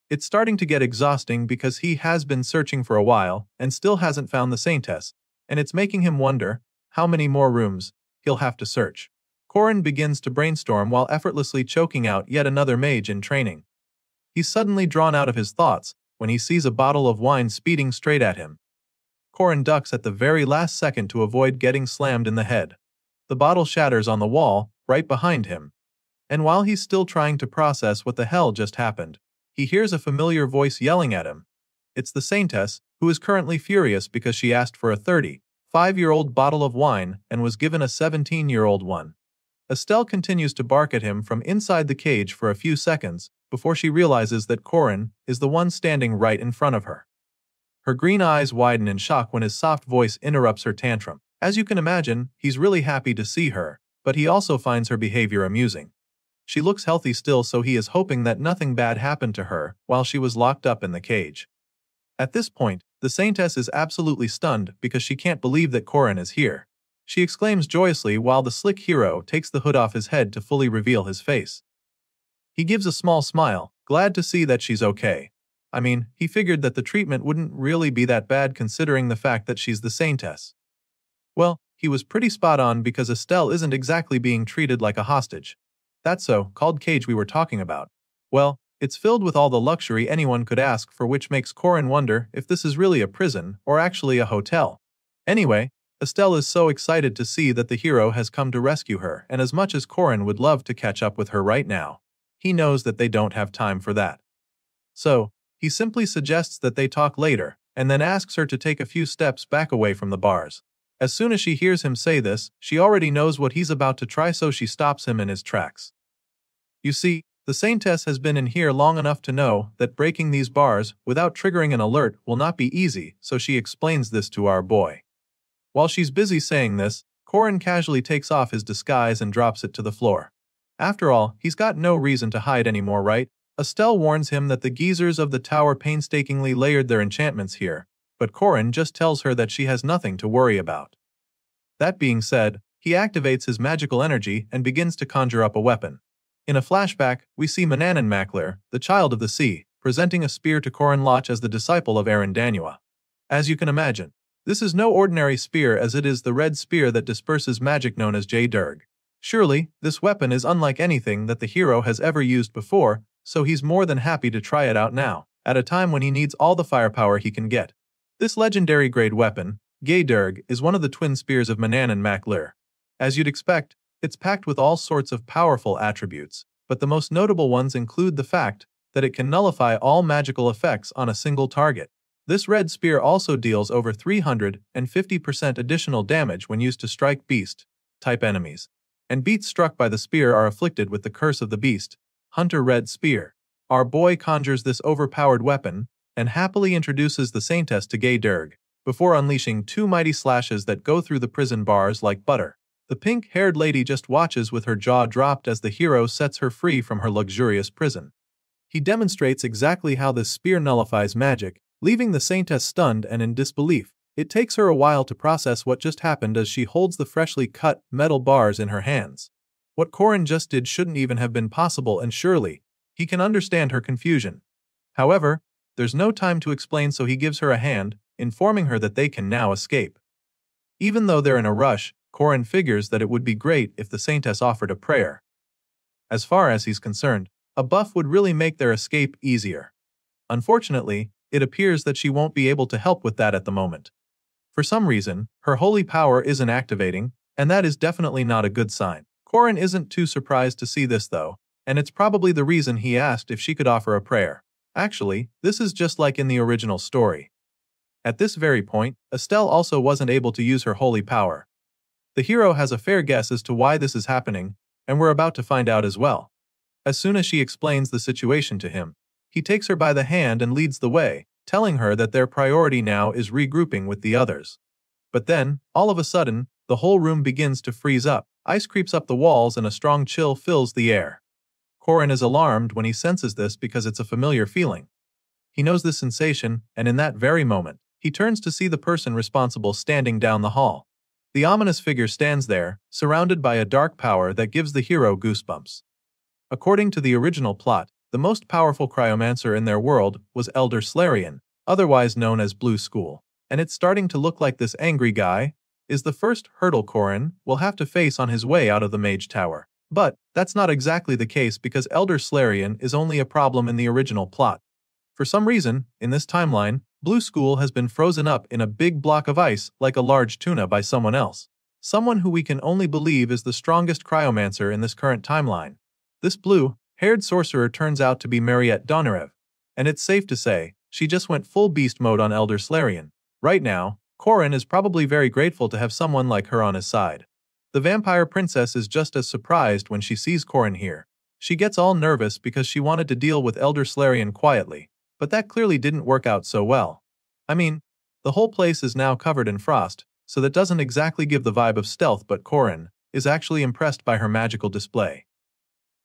It's starting to get exhausting because he has been searching for a while and still hasn't found the Saintess, and it's making him wonder how many more rooms he'll have to search. Corin begins to brainstorm while effortlessly choking out yet another mage in training. He's suddenly drawn out of his thoughts when he sees a bottle of wine speeding straight at him. Corin ducks at the very last second to avoid getting slammed in the head. The bottle shatters on the wall right behind him. And while he's still trying to process what the hell just happened, he hears a familiar voice yelling at him. It's the Saintess, who is currently furious because she asked for a 35-year-old bottle of wine and was given a 17-year-old one. Estelle continues to bark at him from inside the cage for a few seconds before she realizes that Corin is the one standing right in front of her. Her green eyes widen in shock when his soft voice interrupts her tantrum. As you can imagine, he's really happy to see her, but he also finds her behavior amusing. She looks healthy still, so he is hoping that nothing bad happened to her while she was locked up in the cage. At this point, the Saintess is absolutely stunned because she can't believe that Corin is here. She exclaims joyously while the slick hero takes the hood off his head to fully reveal his face. He gives a small smile, glad to see that she's okay. I mean, he figured that the treatment wouldn't really be that bad considering the fact that she's the Saintess. Well, he was pretty spot on because Estelle isn't exactly being treated like a hostage. That so-called cage we were talking about, well, it's filled with all the luxury anyone could ask for, which makes Corin wonder if this is really a prison or actually a hotel. Anyway, Estelle is so excited to see that the hero has come to rescue her, and as much as Corin would love to catch up with her right now, he knows that they don't have time for that. So, he simply suggests that they talk later, and then asks her to take a few steps back away from the bars. As soon as she hears him say this, she already knows what he's about to try, so she stops him in his tracks. You see, the Saintess has been in here long enough to know that breaking these bars without triggering an alert will not be easy, so she explains this to our boy. While she's busy saying this, Corin casually takes off his disguise and drops it to the floor. After all, he's got no reason to hide anymore, right? Estelle warns him that the geezers of the tower painstakingly layered their enchantments here, but Corin just tells her that she has nothing to worry about. That being said, he activates his magical energy and begins to conjure up a weapon. In a flashback, we see Manhwa, the child of the sea, presenting a spear to Corin Loch as the disciple of Manhwa. As you can imagine, this is no ordinary spear, as it is the red spear that disperses magic known as J-Durg. Surely, this weapon is unlike anything that the hero has ever used before, so he's more than happy to try it out now, at a time when he needs all the firepower he can get. This legendary grade weapon, J-Durg, is one of the twin spears of Manhwa. As you'd expect, it's packed with all sorts of powerful attributes, but the most notable ones include the fact that it can nullify all magical effects on a single target. This red spear also deals over 350% additional damage when used to strike beast-type enemies, and beats struck by the spear are afflicted with the curse of the beast, Hunter Red Spear. Our boy conjures this overpowered weapon and happily introduces the Saintess to J-Durg, before unleashing two mighty slashes that go through the prison bars like butter. The pink-haired lady just watches with her jaw dropped as the hero sets her free from her luxurious prison. He demonstrates exactly how this spear nullifies magic, leaving the Saintess stunned and in disbelief. It takes her a while to process what just happened as she holds the freshly cut metal bars in her hands. What Corin just did shouldn't even have been possible, and surely he can understand her confusion. However, there's no time to explain, so he gives her a hand, informing her that they can now escape. Even though they're in a rush, Corin figures that it would be great if the Saintess offered a prayer. As far as he's concerned, a buff would really make their escape easier. Unfortunately, it appears that she won't be able to help with that at the moment. For some reason, her holy power isn't activating, and that is definitely not a good sign. Corin isn't too surprised to see this though, and it's probably the reason he asked if she could offer a prayer. Actually, this is just like in the original story. At this very point, Estelle also wasn't able to use her holy power. The hero has a fair guess as to why this is happening, and we're about to find out as well. As soon as she explains the situation to him, he takes her by the hand and leads the way, telling her that their priority now is regrouping with the others. But then, all of a sudden, the whole room begins to freeze up, ice creeps up the walls and a strong chill fills the air. Corin is alarmed when he senses this because it's a familiar feeling. He knows this sensation, and in that very moment, he turns to see the person responsible standing down the hall. The ominous figure stands there, surrounded by a dark power that gives the hero goosebumps. According to the original plot, the most powerful cryomancer in their world was Elder Slarian, otherwise known as Blue School, and it's starting to look like this angry guy is the first hurdle Corin will have to face on his way out of the Mage Tower. But that's not exactly the case because Elder Slarian is only a problem in the original plot. For some reason, in this timeline, Blue School has been frozen up in a big block of ice like a large tuna by someone else. Someone who we can only believe is the strongest cryomancer in this current timeline. This blue-haired sorcerer turns out to be Mariette Donarev, and it's safe to say, she just went full beast mode on Elder Slarian. Right now, Corin is probably very grateful to have someone like her on his side. The vampire princess is just as surprised when she sees Corin here. She gets all nervous because she wanted to deal with Elder Slarian quietly, but that clearly didn't work out so well. I mean, the whole place is now covered in frost, so that doesn't exactly give the vibe of stealth, but Corin is actually impressed by her magical display.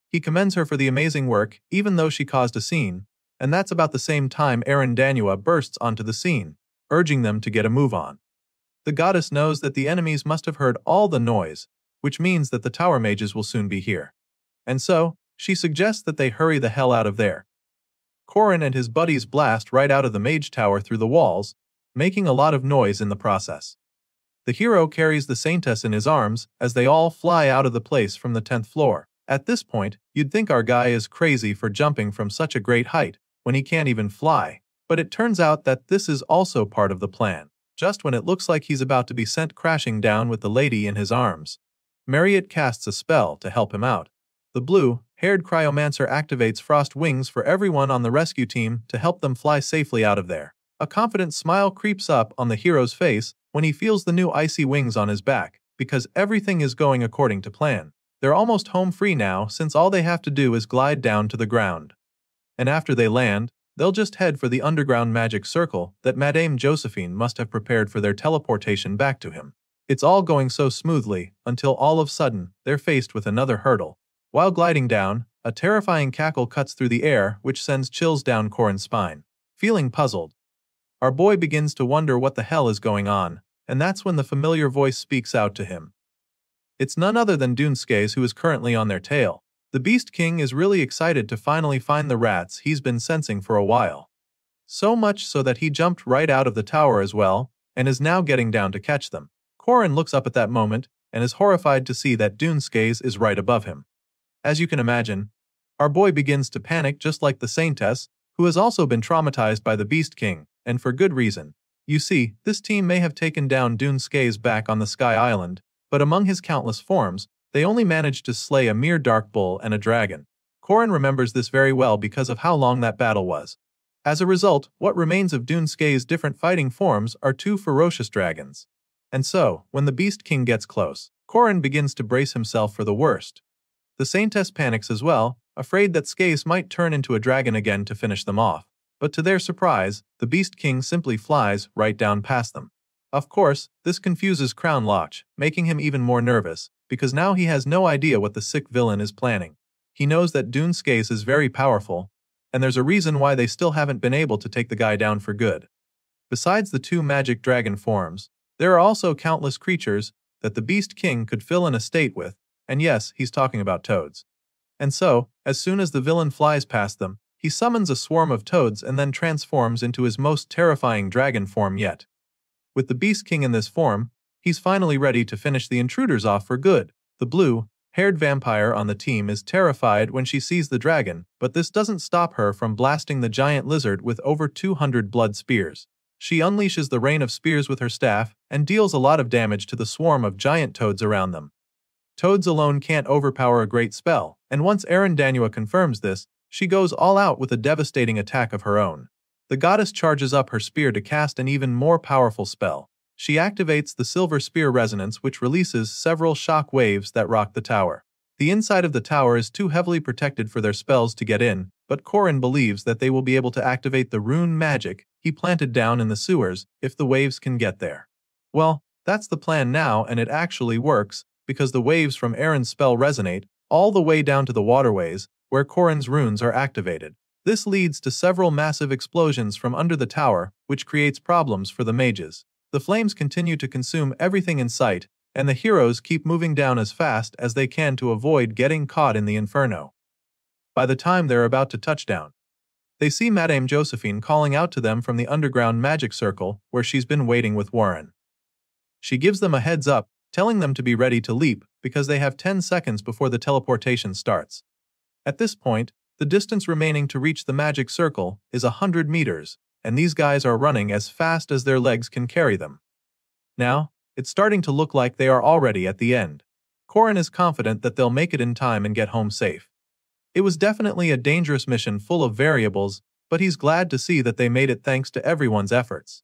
He commends her for the amazing work, even though she caused a scene, and that's about the same time Aaron Danua bursts onto the scene, urging them to get a move on. The goddess knows that the enemies must have heard all the noise, which means that the tower mages will soon be here. And so, she suggests that they hurry the hell out of there. Corin and his buddies blast right out of the mage tower through the walls, making a lot of noise in the process. The hero carries the Saintess in his arms as they all fly out of the place from the 10th floor. At this point, you'd think our guy is crazy for jumping from such a great height when he can't even fly, but it turns out that this is also part of the plan. Just when it looks like he's about to be sent crashing down with the lady in his arms, Mariette casts a spell to help him out. The blue-haired cryomancer activates frost wings for everyone on the rescue team to help them fly safely out of there. A confident smile creeps up on the hero's face when he feels the new icy wings on his back, because everything is going according to plan. They're almost home free now since all they have to do is glide down to the ground. And after they land, they'll just head for the underground magic circle that Madame Josephine must have prepared for their teleportation back to him. It's all going so smoothly until all of a sudden they're faced with another hurdle. While gliding down, a terrifying cackle cuts through the air which sends chills down Corin's spine. Feeling puzzled, our boy begins to wonder what the hell is going on, and that's when the familiar voice speaks out to him. It's none other than Dunskays, who is currently on their tail. The Beast King is really excited to finally find the rats he's been sensing for a while. So much so that he jumped right out of the tower as well, and is now getting down to catch them. Corin looks up at that moment, and is horrified to see that Dunskays is right above him. As you can imagine, our boy begins to panic just like the Saintess, who has also been traumatized by the Beast King, and for good reason. You see, this team may have taken down Dunskays back on the Sky Island, but among his countless forms, they only managed to slay a mere dark bull and a dragon. Corin remembers this very well because of how long that battle was. As a result, what remains of Dunskays' different fighting forms are 2 ferocious dragons. And so, when the Beast King gets close, Corin begins to brace himself for the worst. The Saintess panics as well, afraid that Skays might turn into a dragon again to finish them off. But to their surprise, the Beast King simply flies right down past them. Of course, this confuses Crown Loch, making him even more nervous, because now he has no idea what the sick villain is planning. He knows that Dunskays is very powerful, and there's a reason why they still haven't been able to take the guy down for good. Besides the two magic dragon forms, there are also countless creatures that the Beast King could fill an estate with, and yes, he's talking about toads. And so, as soon as the villain flies past them, he summons a swarm of toads and then transforms into his most terrifying dragon form yet. With the Beast King in this form, he's finally ready to finish the intruders off for good. The blue-haired vampire on the team is terrified when she sees the dragon, but this doesn't stop her from blasting the giant lizard with over 200 blood spears. She unleashes the rain of spears with her staff and deals a lot of damage to the swarm of giant toads around them. Toads alone can't overpower a great spell, and once Manhwa confirms this, she goes all out with a devastating attack of her own. The goddess charges up her spear to cast an even more powerful spell. She activates the silver spear resonance, which releases several shock waves that rock the tower. The inside of the tower is too heavily protected for their spells to get in, but Corin believes that they will be able to activate the rune magic he planted down in the sewers if the waves can get there. Well, that's the plan now, and it actually works, because the waves from Aaron's spell resonate all the way down to the waterways where Corin's runes are activated. This leads to several massive explosions from under the tower, which creates problems for the mages. The flames continue to consume everything in sight, and the heroes keep moving down as fast as they can to avoid getting caught in the inferno. By the time they're about to touch down, they see Madame Josephine calling out to them from the underground magic circle where she's been waiting with Warren. She gives them a heads up, telling them to be ready to leap because they have 10 seconds before the teleportation starts. At this point, the distance remaining to reach the magic circle is 100 meters, and these guys are running as fast as their legs can carry them. Now, it's starting to look like they are already at the end. Corin is confident that they'll make it in time and get home safe. It was definitely a dangerous mission full of variables, but he's glad to see that they made it thanks to everyone's efforts.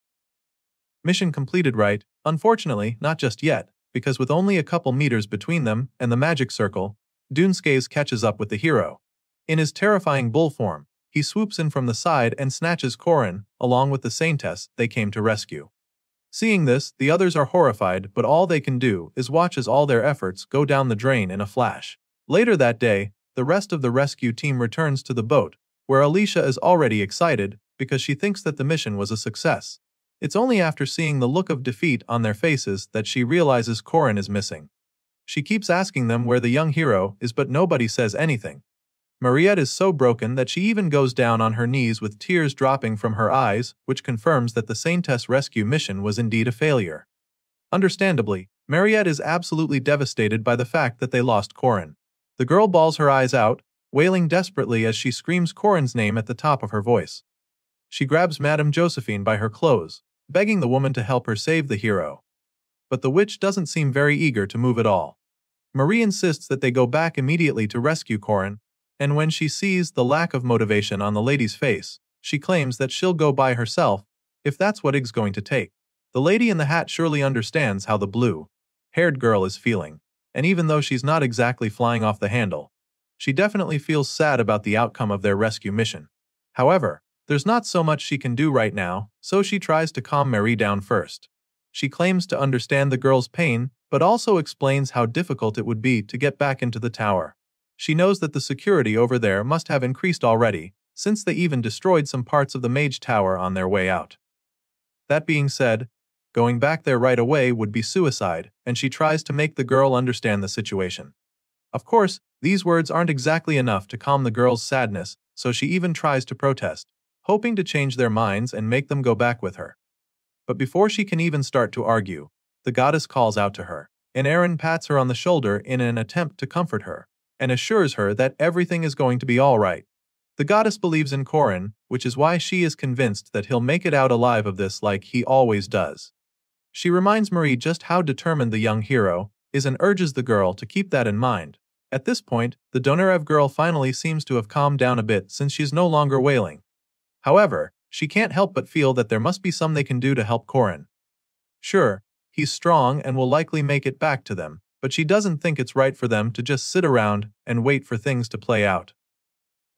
Mission completed, right? Unfortunately, not just yet, because with only a couple meters between them and the magic circle, Dunskays catches up with the hero. In his terrifying bull form, he swoops in from the side and snatches Corin, along with the saintess they came to rescue. Seeing this, the others are horrified, but all they can do is watch as all their efforts go down the drain in a flash. Later that day, the rest of the rescue team returns to the boat, where Alicia is already excited because she thinks that the mission was a success. It's only after seeing the look of defeat on their faces that she realizes Corin is missing. She keeps asking them where the young hero is, but nobody says anything. Mariette is so broken that she even goes down on her knees with tears dropping from her eyes, which confirms that the Saintess rescue mission was indeed a failure. Understandably, Mariette is absolutely devastated by the fact that they lost Corin. The girl bawls her eyes out, wailing desperately as she screams Corin's name at the top of her voice. She grabs Madame Josephine by her clothes, begging the woman to help her save the hero. But the witch doesn't seem very eager to move at all. Marie insists that they go back immediately to rescue Corin, and when she sees the lack of motivation on the lady's face, she claims that she'll go by herself, if that's what it's going to take. The lady in the hat surely understands how the blue-haired girl is feeling, and even though she's not exactly flying off the handle, she definitely feels sad about the outcome of their rescue mission. However, there's not so much she can do right now, so she tries to calm Marie down first. She claims to understand the girl's pain, but also explains how difficult it would be to get back into the tower. She knows that the security over there must have increased already, since they even destroyed some parts of the mage tower on their way out. That being said, going back there right away would be suicide, and she tries to make the girl understand the situation. Of course, these words aren't exactly enough to calm the girl's sadness, so she even tries to protest, hoping to change their minds and make them go back with her. But before she can even start to argue, the goddess calls out to her, and Aaron pats her on the shoulder in an attempt to comfort her, and assures her that everything is going to be all right. The goddess believes in Corin, which is why she is convinced that he'll make it out alive of this like he always does. She reminds Marie just how determined the young hero is and urges the girl to keep that in mind. At this point, the Donarev girl finally seems to have calmed down a bit since she's no longer wailing. However, she can't help but feel that there must be some they can do to help Corin. Sure, he's strong and will likely make it back to them, but she doesn't think it's right for them to just sit around and wait for things to play out.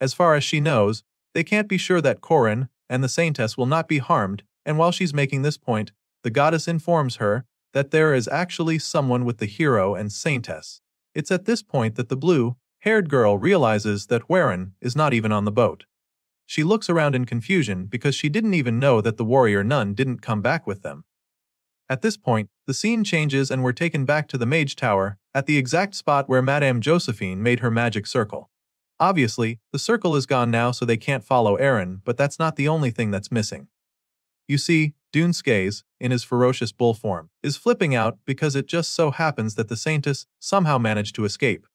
As far as she knows, they can't be sure that Corin and the Saintess will not be harmed, and while she's making this point, the goddess informs her that there is actually someone with the hero and Saintess. It's at this point that the blue-haired girl realizes that Warren is not even on the boat. She looks around in confusion because she didn't even know that the warrior nun didn't come back with them. At this point, the scene changes and we're taken back to the Mage Tower, at the exact spot where Madame Josephine made her magic circle. Obviously, the circle is gone now so they can't follow Aaron, but that's not the only thing that's missing. You see, Dunskays, in his ferocious bull form, is flipping out because it just so happens that the Saintess somehow managed to escape.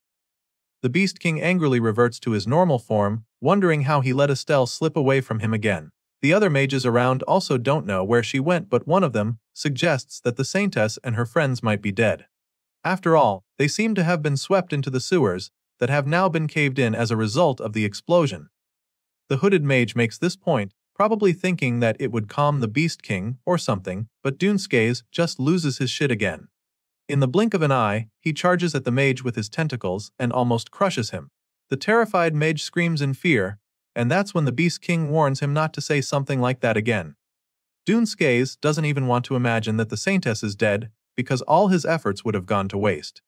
The Beast King angrily reverts to his normal form, wondering how he let Estelle slip away from him again. The other mages around also don't know where she went, but one of them suggests that the Saintess and her friends might be dead. After all, they seem to have been swept into the sewers that have now been caved in as a result of the explosion. The hooded mage makes this point, probably thinking that it would calm the Beast King or something, but Dunskays just loses his shit again. In the blink of an eye, he charges at the mage with his tentacles and almost crushes him. The terrified mage screams in fear, and that's when the Beast King warns him not to say something like that again. Dunskays doesn't even want to imagine that the Saintess is dead, because all his efforts would have gone to waste.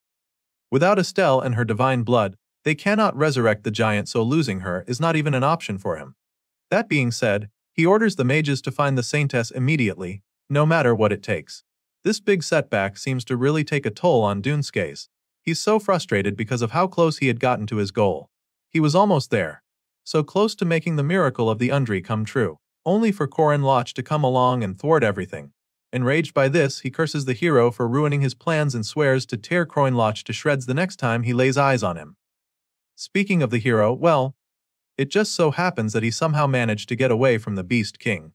Without Estelle and her divine blood, they cannot resurrect the giant, so losing her is not even an option for him. That being said, he orders the mages to find the Saintess immediately, no matter what it takes. This big setback seems to really take a toll on Dunskays. He's so frustrated because of how close he had gotten to his goal. He was almost there. So close to making the miracle of the Undri come true, only for Corin Loch to come along and thwart everything. Enraged by this, he curses the hero for ruining his plans and swears to tear Corin Loch to shreds the next time he lays eyes on him. Speaking of the hero, well, it just so happens that he somehow managed to get away from the Beast King.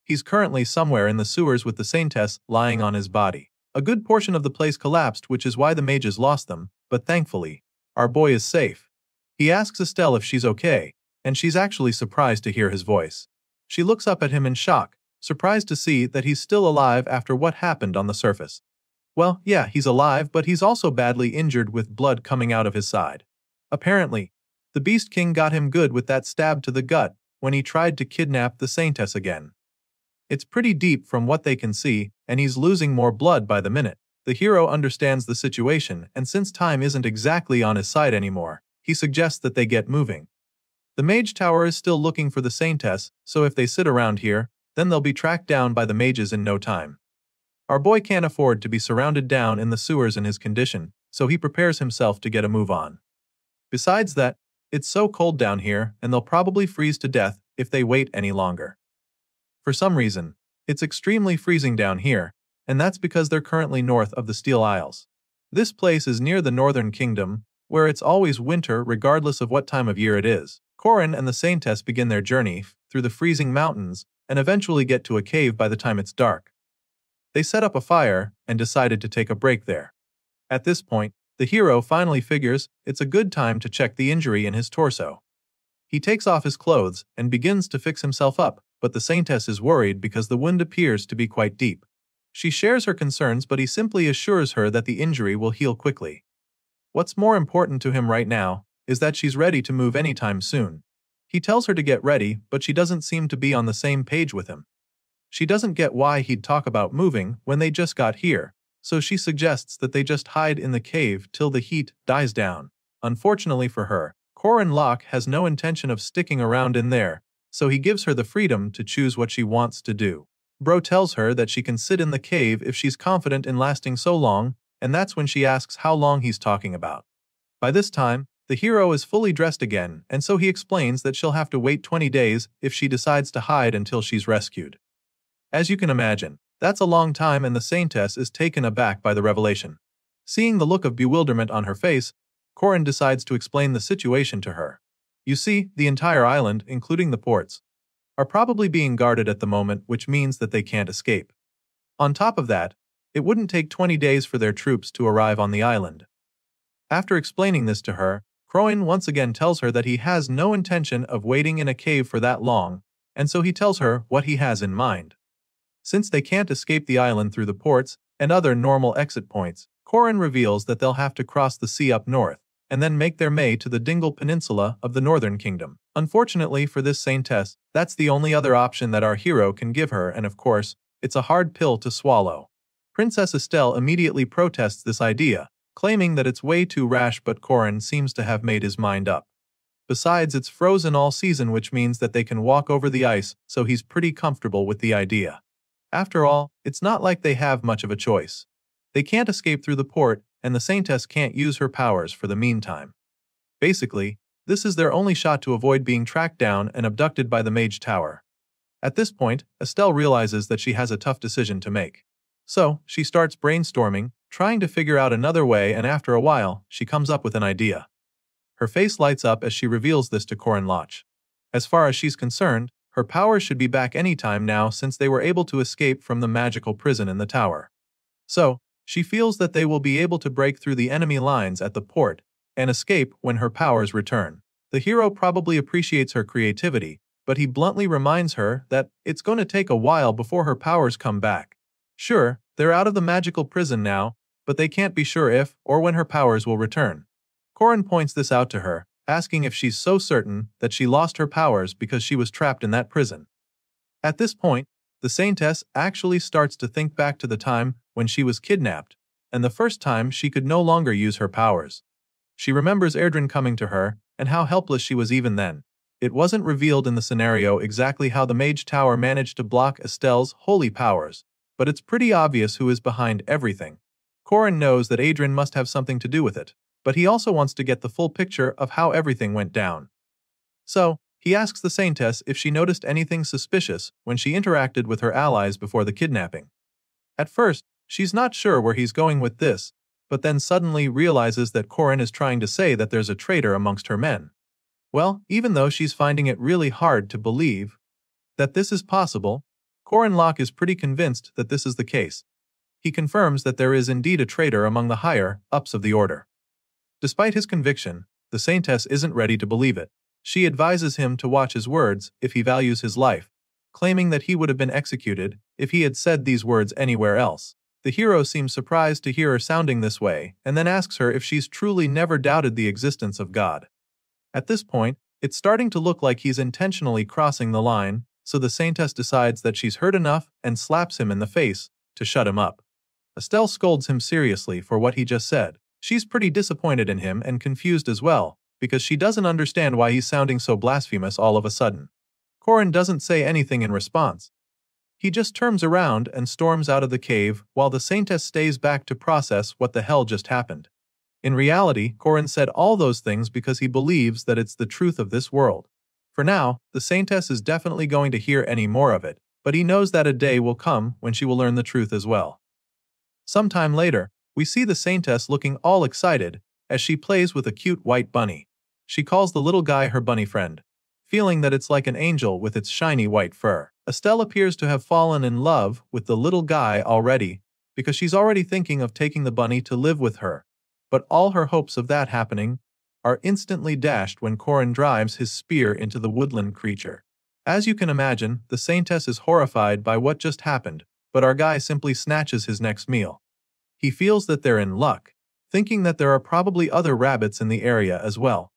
He's currently somewhere in the sewers with the Saintess lying on his body. A good portion of the place collapsed, which is why the mages lost them, but thankfully, our boy is safe. He asks Estelle if she's okay, and she's actually surprised to hear his voice. She looks up at him in shock, surprised to see that he's still alive after what happened on the surface. Well, yeah, he's alive, but he's also badly injured with blood coming out of his side. Apparently, the Beast King got him good with that stab to the gut when he tried to kidnap the Saintess again. It's pretty deep from what they can see, and he's losing more blood by the minute. The hero understands the situation, and since time isn't exactly on his side anymore, he suggests that they get moving. The Mage Tower is still looking for the Saintess, so if they sit around here, then they'll be tracked down by the mages in no time. Our boy can't afford to be surrounded down in the sewers in his condition, so he prepares himself to get a move on. Besides that, it's so cold down here, and they'll probably freeze to death if they wait any longer. For some reason, it's extremely freezing down here, and that's because they're currently north of the Steel Isles. This place is near the Northern Kingdom, where it's always winter regardless of what time of year it is. Corin and the Saintess begin their journey through the freezing mountains and eventually get to a cave by the time it's dark. They set up a fire and decided to take a break there. At this point, the hero finally figures it's a good time to check the injury in his torso. He takes off his clothes and begins to fix himself up, but the Saintess is worried because the wound appears to be quite deep. She shares her concerns, but he simply assures her that the injury will heal quickly. What's more important to him right now is that she's ready to move anytime soon. He tells her to get ready, but she doesn't seem to be on the same page with him. She doesn't get why he'd talk about moving when they just got here, so she suggests that they just hide in the cave till the heat dies down. Unfortunately for her, Corin Loch has no intention of sticking around in there, so he gives her the freedom to choose what she wants to do. Bro tells her that she can sit in the cave if she's confident in lasting so long, and that's when she asks how long he's talking about. By this time, the hero is fully dressed again, and so he explains that she'll have to wait 20 days if she decides to hide until she's rescued. As you can imagine, that's a long time, and the Saintess is taken aback by the revelation. Seeing the look of bewilderment on her face, Corin decides to explain the situation to her. You see, the entire island, including the ports, are probably being guarded at the moment, which means that they can't escape. On top of that, it wouldn't take 20 days for their troops to arrive on the island. After explaining this to her, Corin once again tells her that he has no intention of waiting in a cave for that long, and so he tells her what he has in mind. Since they can't escape the island through the ports and other normal exit points, Corin reveals that they'll have to cross the sea up north, and then make their way to the Dingle Peninsula of the Northern Kingdom. Unfortunately for this Saintess, that's the only other option that our hero can give her, and of course, it's a hard pill to swallow. Princess Estelle immediately protests this idea, claiming that it's way too rash, but Corin seems to have made his mind up. Besides, it's frozen all season, which means that they can walk over the ice, so he's pretty comfortable with the idea. After all, it's not like they have much of a choice. They can't escape through the port, and the Saintess can't use her powers for the meantime. Basically, this is their only shot to avoid being tracked down and abducted by the Mage Tower. At this point, Estelle realizes that she has a tough decision to make. So, she starts brainstorming, trying to figure out another way, and after a while, she comes up with an idea. Her face lights up as she reveals this to Corin Loch. As far as she's concerned, her powers should be back anytime now since they were able to escape from the magical prison in the tower. So, she feels that they will be able to break through the enemy lines at the port and escape when her powers return. The hero probably appreciates her creativity, but he bluntly reminds her that it's going to take a while before her powers come back. Sure, they're out of the magical prison now, but they can't be sure if or when her powers will return. Corin points this out to her, asking if she's so certain that she lost her powers because she was trapped in that prison. At this point, the Saintess actually starts to think back to the time when she was kidnapped, and the first time she could no longer use her powers. She remembers Erdrin coming to her, and how helpless she was even then. It wasn't revealed in the scenario exactly how the Mage Tower managed to block Estelle's holy powers, but it's pretty obvious who is behind everything. Corin knows that Erdrin must have something to do with it, but he also wants to get the full picture of how everything went down. So, he asks the Saintess if she noticed anything suspicious when she interacted with her allies before the kidnapping. At first, she's not sure where he's going with this, but then suddenly realizes that Corin is trying to say that there's a traitor amongst her men. Well, even though she's finding it really hard to believe that this is possible, Corin Loch is pretty convinced that this is the case. He confirms that there is indeed a traitor among the higher-ups of the Order. Despite his conviction, the Saintess isn't ready to believe it. She advises him to watch his words if he values his life, claiming that he would have been executed if he had said these words anywhere else. The hero seems surprised to hear her sounding this way, and then asks her if she's truly never doubted the existence of God. At this point, it's starting to look like he's intentionally crossing the line, so the Saintess decides that she's heard enough and slaps him in the face to shut him up. Estelle scolds him seriously for what he just said. She's pretty disappointed in him and confused as well, because she doesn't understand why he's sounding so blasphemous all of a sudden. Corin doesn't say anything in response. He just turns around and storms out of the cave while the Saintess stays back to process what the hell just happened. In reality, Corin said all those things because he believes that it's the truth of this world. For now, the Saintess is definitely going to hear any more of it, but he knows that a day will come when she will learn the truth as well. Sometime later, we see the Saintess looking all excited as she plays with a cute white bunny. She calls the little guy her bunny friend, feeling that it's like an angel with its shiny white fur. Estelle appears to have fallen in love with the little guy already, because she's already thinking of taking the bunny to live with her. But all her hopes of that happening are instantly dashed when Corin drives his spear into the woodland creature. As you can imagine, the Saintess is horrified by what just happened, but our guy simply snatches his next meal. He feels that they're in luck, thinking that there are probably other rabbits in the area as well.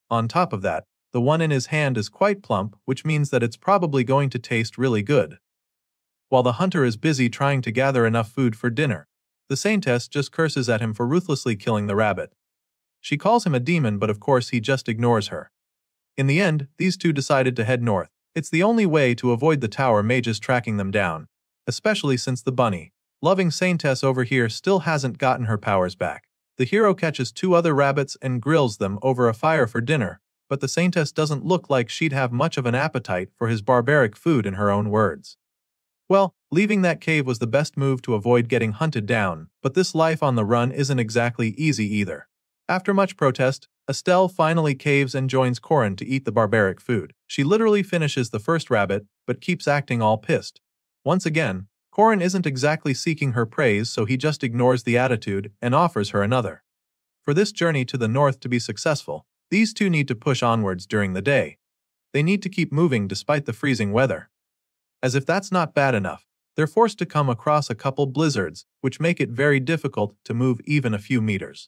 On top of that, the one in his hand is quite plump, which means that it's probably going to taste really good. While the hunter is busy trying to gather enough food for dinner, the Saintess just curses at him for ruthlessly killing the rabbit. She calls him a demon, but of course he just ignores her. In the end, these two decided to head north. It's the only way to avoid the tower mages tracking them down, especially since the bunny-loving Saintess over here still hasn't gotten her powers back. The hero catches two other rabbits and grills them over a fire for dinner, but the Saintess doesn't look like she'd have much of an appetite for his barbaric food in her own words. Well, leaving that cave was the best move to avoid getting hunted down, but this life on the run isn't exactly easy either. After much protest, Estelle finally caves and joins Corin to eat the barbaric food. She literally finishes the first rabbit, but keeps acting all pissed. Once again, Corin isn't exactly seeking her praise, so he just ignores the attitude and offers her another. For this journey to the north to be successful, these two need to push onwards during the day. They need to keep moving despite the freezing weather. As if that's not bad enough, they're forced to come across a couple blizzards, which make it very difficult to move even a few meters.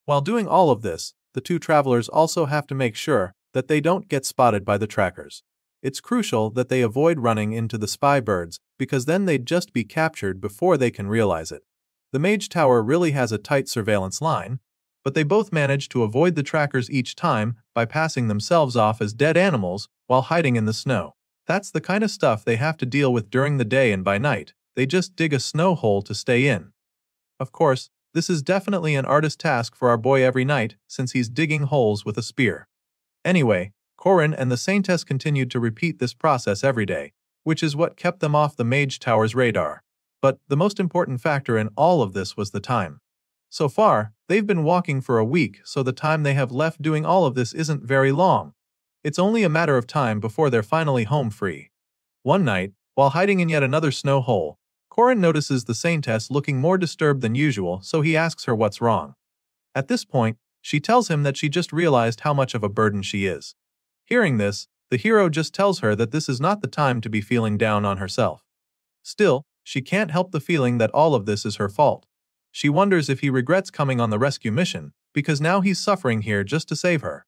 While doing all of this, the two travelers also have to make sure that they don't get spotted by the trackers. It's crucial that they avoid running into the spy birds, because then they'd just be captured before they can realize it. The Mage Tower really has a tight surveillance line, but they both manage to avoid the trackers each time by passing themselves off as dead animals while hiding in the snow. That's the kind of stuff they have to deal with during the day, and by night, they just dig a snow hole to stay in. Of course, this is definitely an artist task for our boy every night, since he's digging holes with a spear. Anyway, Corin and the Saintess continued to repeat this process every day, which is what kept them off the Mage Tower's radar. But the most important factor in all of this was the time. So far, they've been walking for a week, so the time they have left doing all of this isn't very long. It's only a matter of time before they're finally home free. One night, while hiding in yet another snow hole, Corin notices the Saintess looking more disturbed than usual, so he asks her what's wrong. At this point, she tells him that she just realized how much of a burden she is. Hearing this, the hero just tells her that this is not the time to be feeling down on herself. Still, she can't help the feeling that all of this is her fault. She wonders if he regrets coming on the rescue mission, because now he's suffering here just to save her.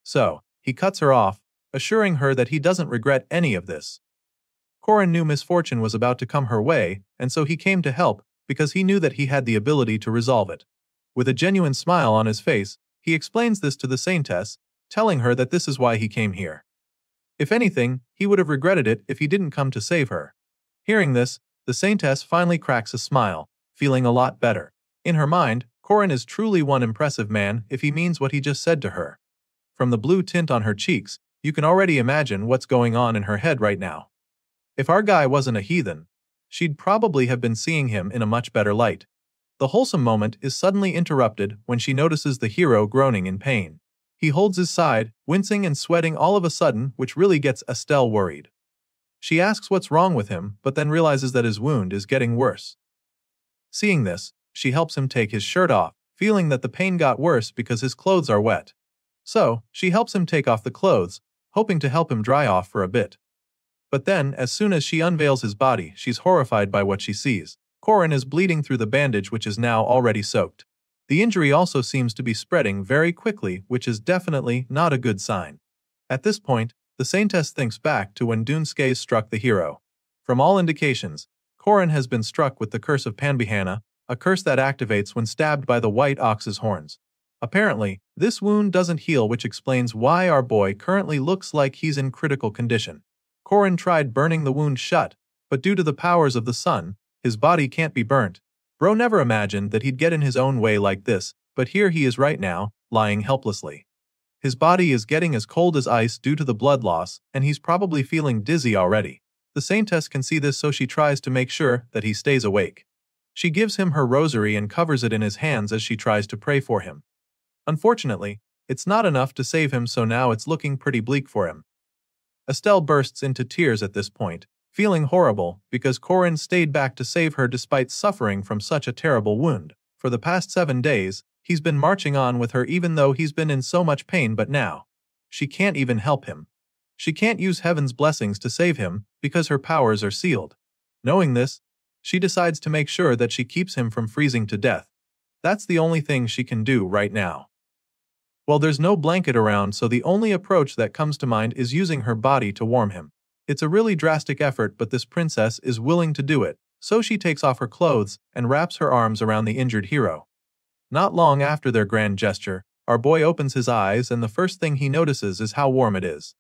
So, he cuts her off, assuring her that he doesn't regret any of this. Corin knew misfortune was about to come her way, and so he came to help, because he knew that he had the ability to resolve it. With a genuine smile on his face, he explains this to the Saintess, telling her that this is why he came here. If anything, he would have regretted it if he didn't come to save her. Hearing this, the Saintess finally cracks a smile, feeling a lot better. In her mind, Corin is truly one impressive man if he means what he just said to her. From the blue tint on her cheeks, you can already imagine what's going on in her head right now. If our guy wasn't a heathen, she'd probably have been seeing him in a much better light. The wholesome moment is suddenly interrupted when she notices the hero groaning in pain. He holds his side, wincing and sweating all of a sudden, which really gets Estelle worried. She asks what's wrong with him, but then realizes that his wound is getting worse. Seeing this, she helps him take his shirt off, feeling that the pain got worse because his clothes are wet. So, she helps him take off the clothes, hoping to help him dry off for a bit. But then, as soon as she unveils his body, she's horrified by what she sees. Corin is bleeding through the bandage, which is now already soaked. The injury also seems to be spreading very quickly, which is definitely not a good sign. At this point, the Saintess thinks back to when Dunsuke struck the hero. From all indications, Corin has been struck with the curse of Panbihana, a curse that activates when stabbed by the white ox's horns. Apparently, this wound doesn't heal, which explains why our boy currently looks like he's in critical condition. Corin tried burning the wound shut, but due to the powers of the sun, his body can't be burnt. Bro never imagined that he'd get in his own way like this, but here he is right now, lying helplessly. His body is getting as cold as ice due to the blood loss, and he's probably feeling dizzy already. The Saintess can see this, so she tries to make sure that he stays awake. She gives him her rosary and covers it in his hands as she tries to pray for him. Unfortunately, it's not enough to save him, so now it's looking pretty bleak for him. Estelle bursts into tears at this point, feeling horrible because Corin stayed back to save her despite suffering from such a terrible wound. For the past 7 days, he's been marching on with her even though he's been in so much pain, but now, she can't even help him. She can't use heaven's blessings to save him because her powers are sealed. Knowing this, she decides to make sure that she keeps him from freezing to death. That's the only thing she can do right now. Well, there's no blanket around, so the only approach that comes to mind is using her body to warm him. It's a really drastic effort, but this princess is willing to do it, so she takes off her clothes and wraps her arms around the injured hero. Not long after their grand gesture, our boy opens his eyes and the first thing he notices is how warm it is.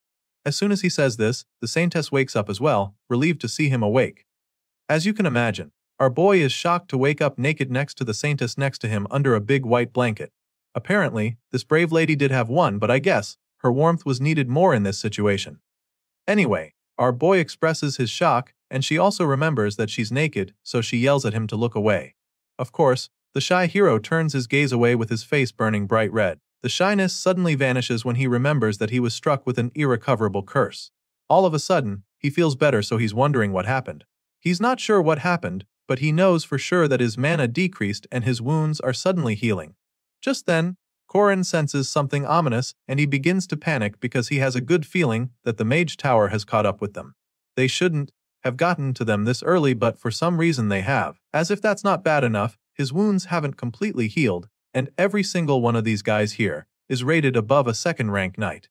As soon as he says this, the Saintess wakes up as well, relieved to see him awake. As you can imagine, our boy is shocked to wake up naked next to the Saintess next to him under a big white blanket. Apparently, this brave lady did have one, but I guess her warmth was needed more in this situation. Anyway, our boy expresses his shock, and she also remembers that she's naked, so she yells at him to look away. Of course, the shy hero turns his gaze away with his face burning bright red. The shyness suddenly vanishes when he remembers that he was struck with an irrecoverable curse. All of a sudden, he feels better, so he's wondering what happened. He's not sure what happened, but he knows for sure that his mana decreased and his wounds are suddenly healing. Just then, Corin senses something ominous and he begins to panic because he has a good feeling that the Mage Tower has caught up with them. They shouldn't have gotten to them this early, but for some reason they have. As if that's not bad enough, his wounds haven't completely healed, and every single one of these guys here is rated above a second-rank knight.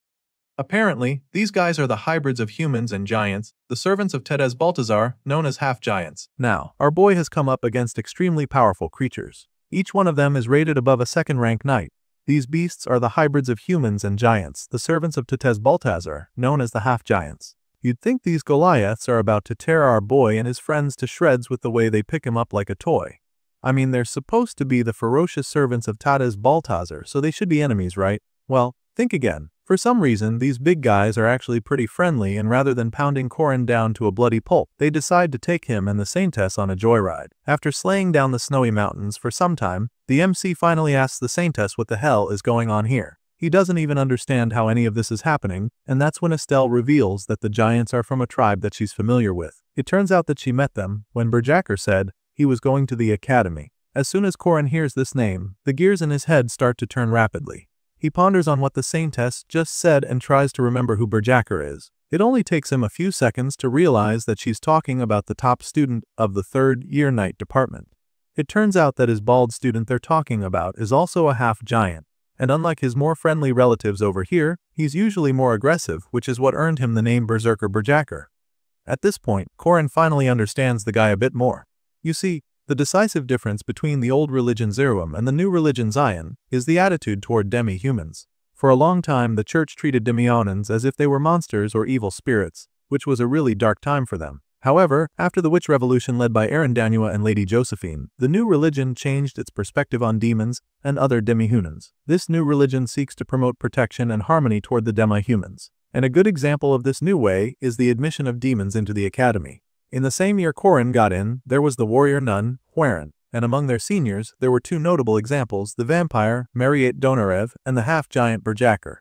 Apparently, these guys are the hybrids of humans and giants, the servants of Tedez Baltazar, known as half-giants. Now, our boy has come up against extremely powerful creatures. Each one of them is rated above a second-rank knight. These beasts are the hybrids of humans and giants, the servants of Tetez Baltazar, known as the half-giants. You'd think these Goliaths are about to tear our boy and his friends to shreds with the way they pick him up like a toy. I mean, they're supposed to be the ferocious servants of Tetez Baltazar, so they should be enemies, right? Well, think again. For some reason, these big guys are actually pretty friendly, and rather than pounding Corin down to a bloody pulp, they decide to take him and the Saintess on a joyride. After slaying down the snowy mountains for some time, the MC finally asks the Saintess what the hell is going on here. He doesn't even understand how any of this is happening, and that's when Estelle reveals that the giants are from a tribe that she's familiar with. It turns out that she met them when Berjacker said he was going to the academy. As soon as Corin hears this name, the gears in his head start to turn rapidly. He ponders on what the Saintess just said and tries to remember who Berjacker is. It only takes him a few seconds to realize that she's talking about the top student of the third-year night department. It turns out that his bald student they're talking about is also a half-giant, and unlike his more friendly relatives over here, he's usually more aggressive, which is what earned him the name Berserker Berjacker. At this point, Corin finally understands the guy a bit more. You see, the decisive difference between the old religion Zeruim and the new religion Zion is the attitude toward demi-humans. For a long time, the church treated demi-onans as if they were monsters or evil spirits, which was a really dark time for them. However, after the witch revolution led by Arendanua and Lady Josephine, the new religion changed its perspective on demons and other demi-humans. This new religion seeks to promote protection and harmony toward the demi-humans. And a good example of this new way is the admission of demons into the academy. In the same year Corin got in, there was the warrior nun, Huaren, and among their seniors, there were two notable examples, the vampire, Mariette Donarev, and the half-giant Berjacker.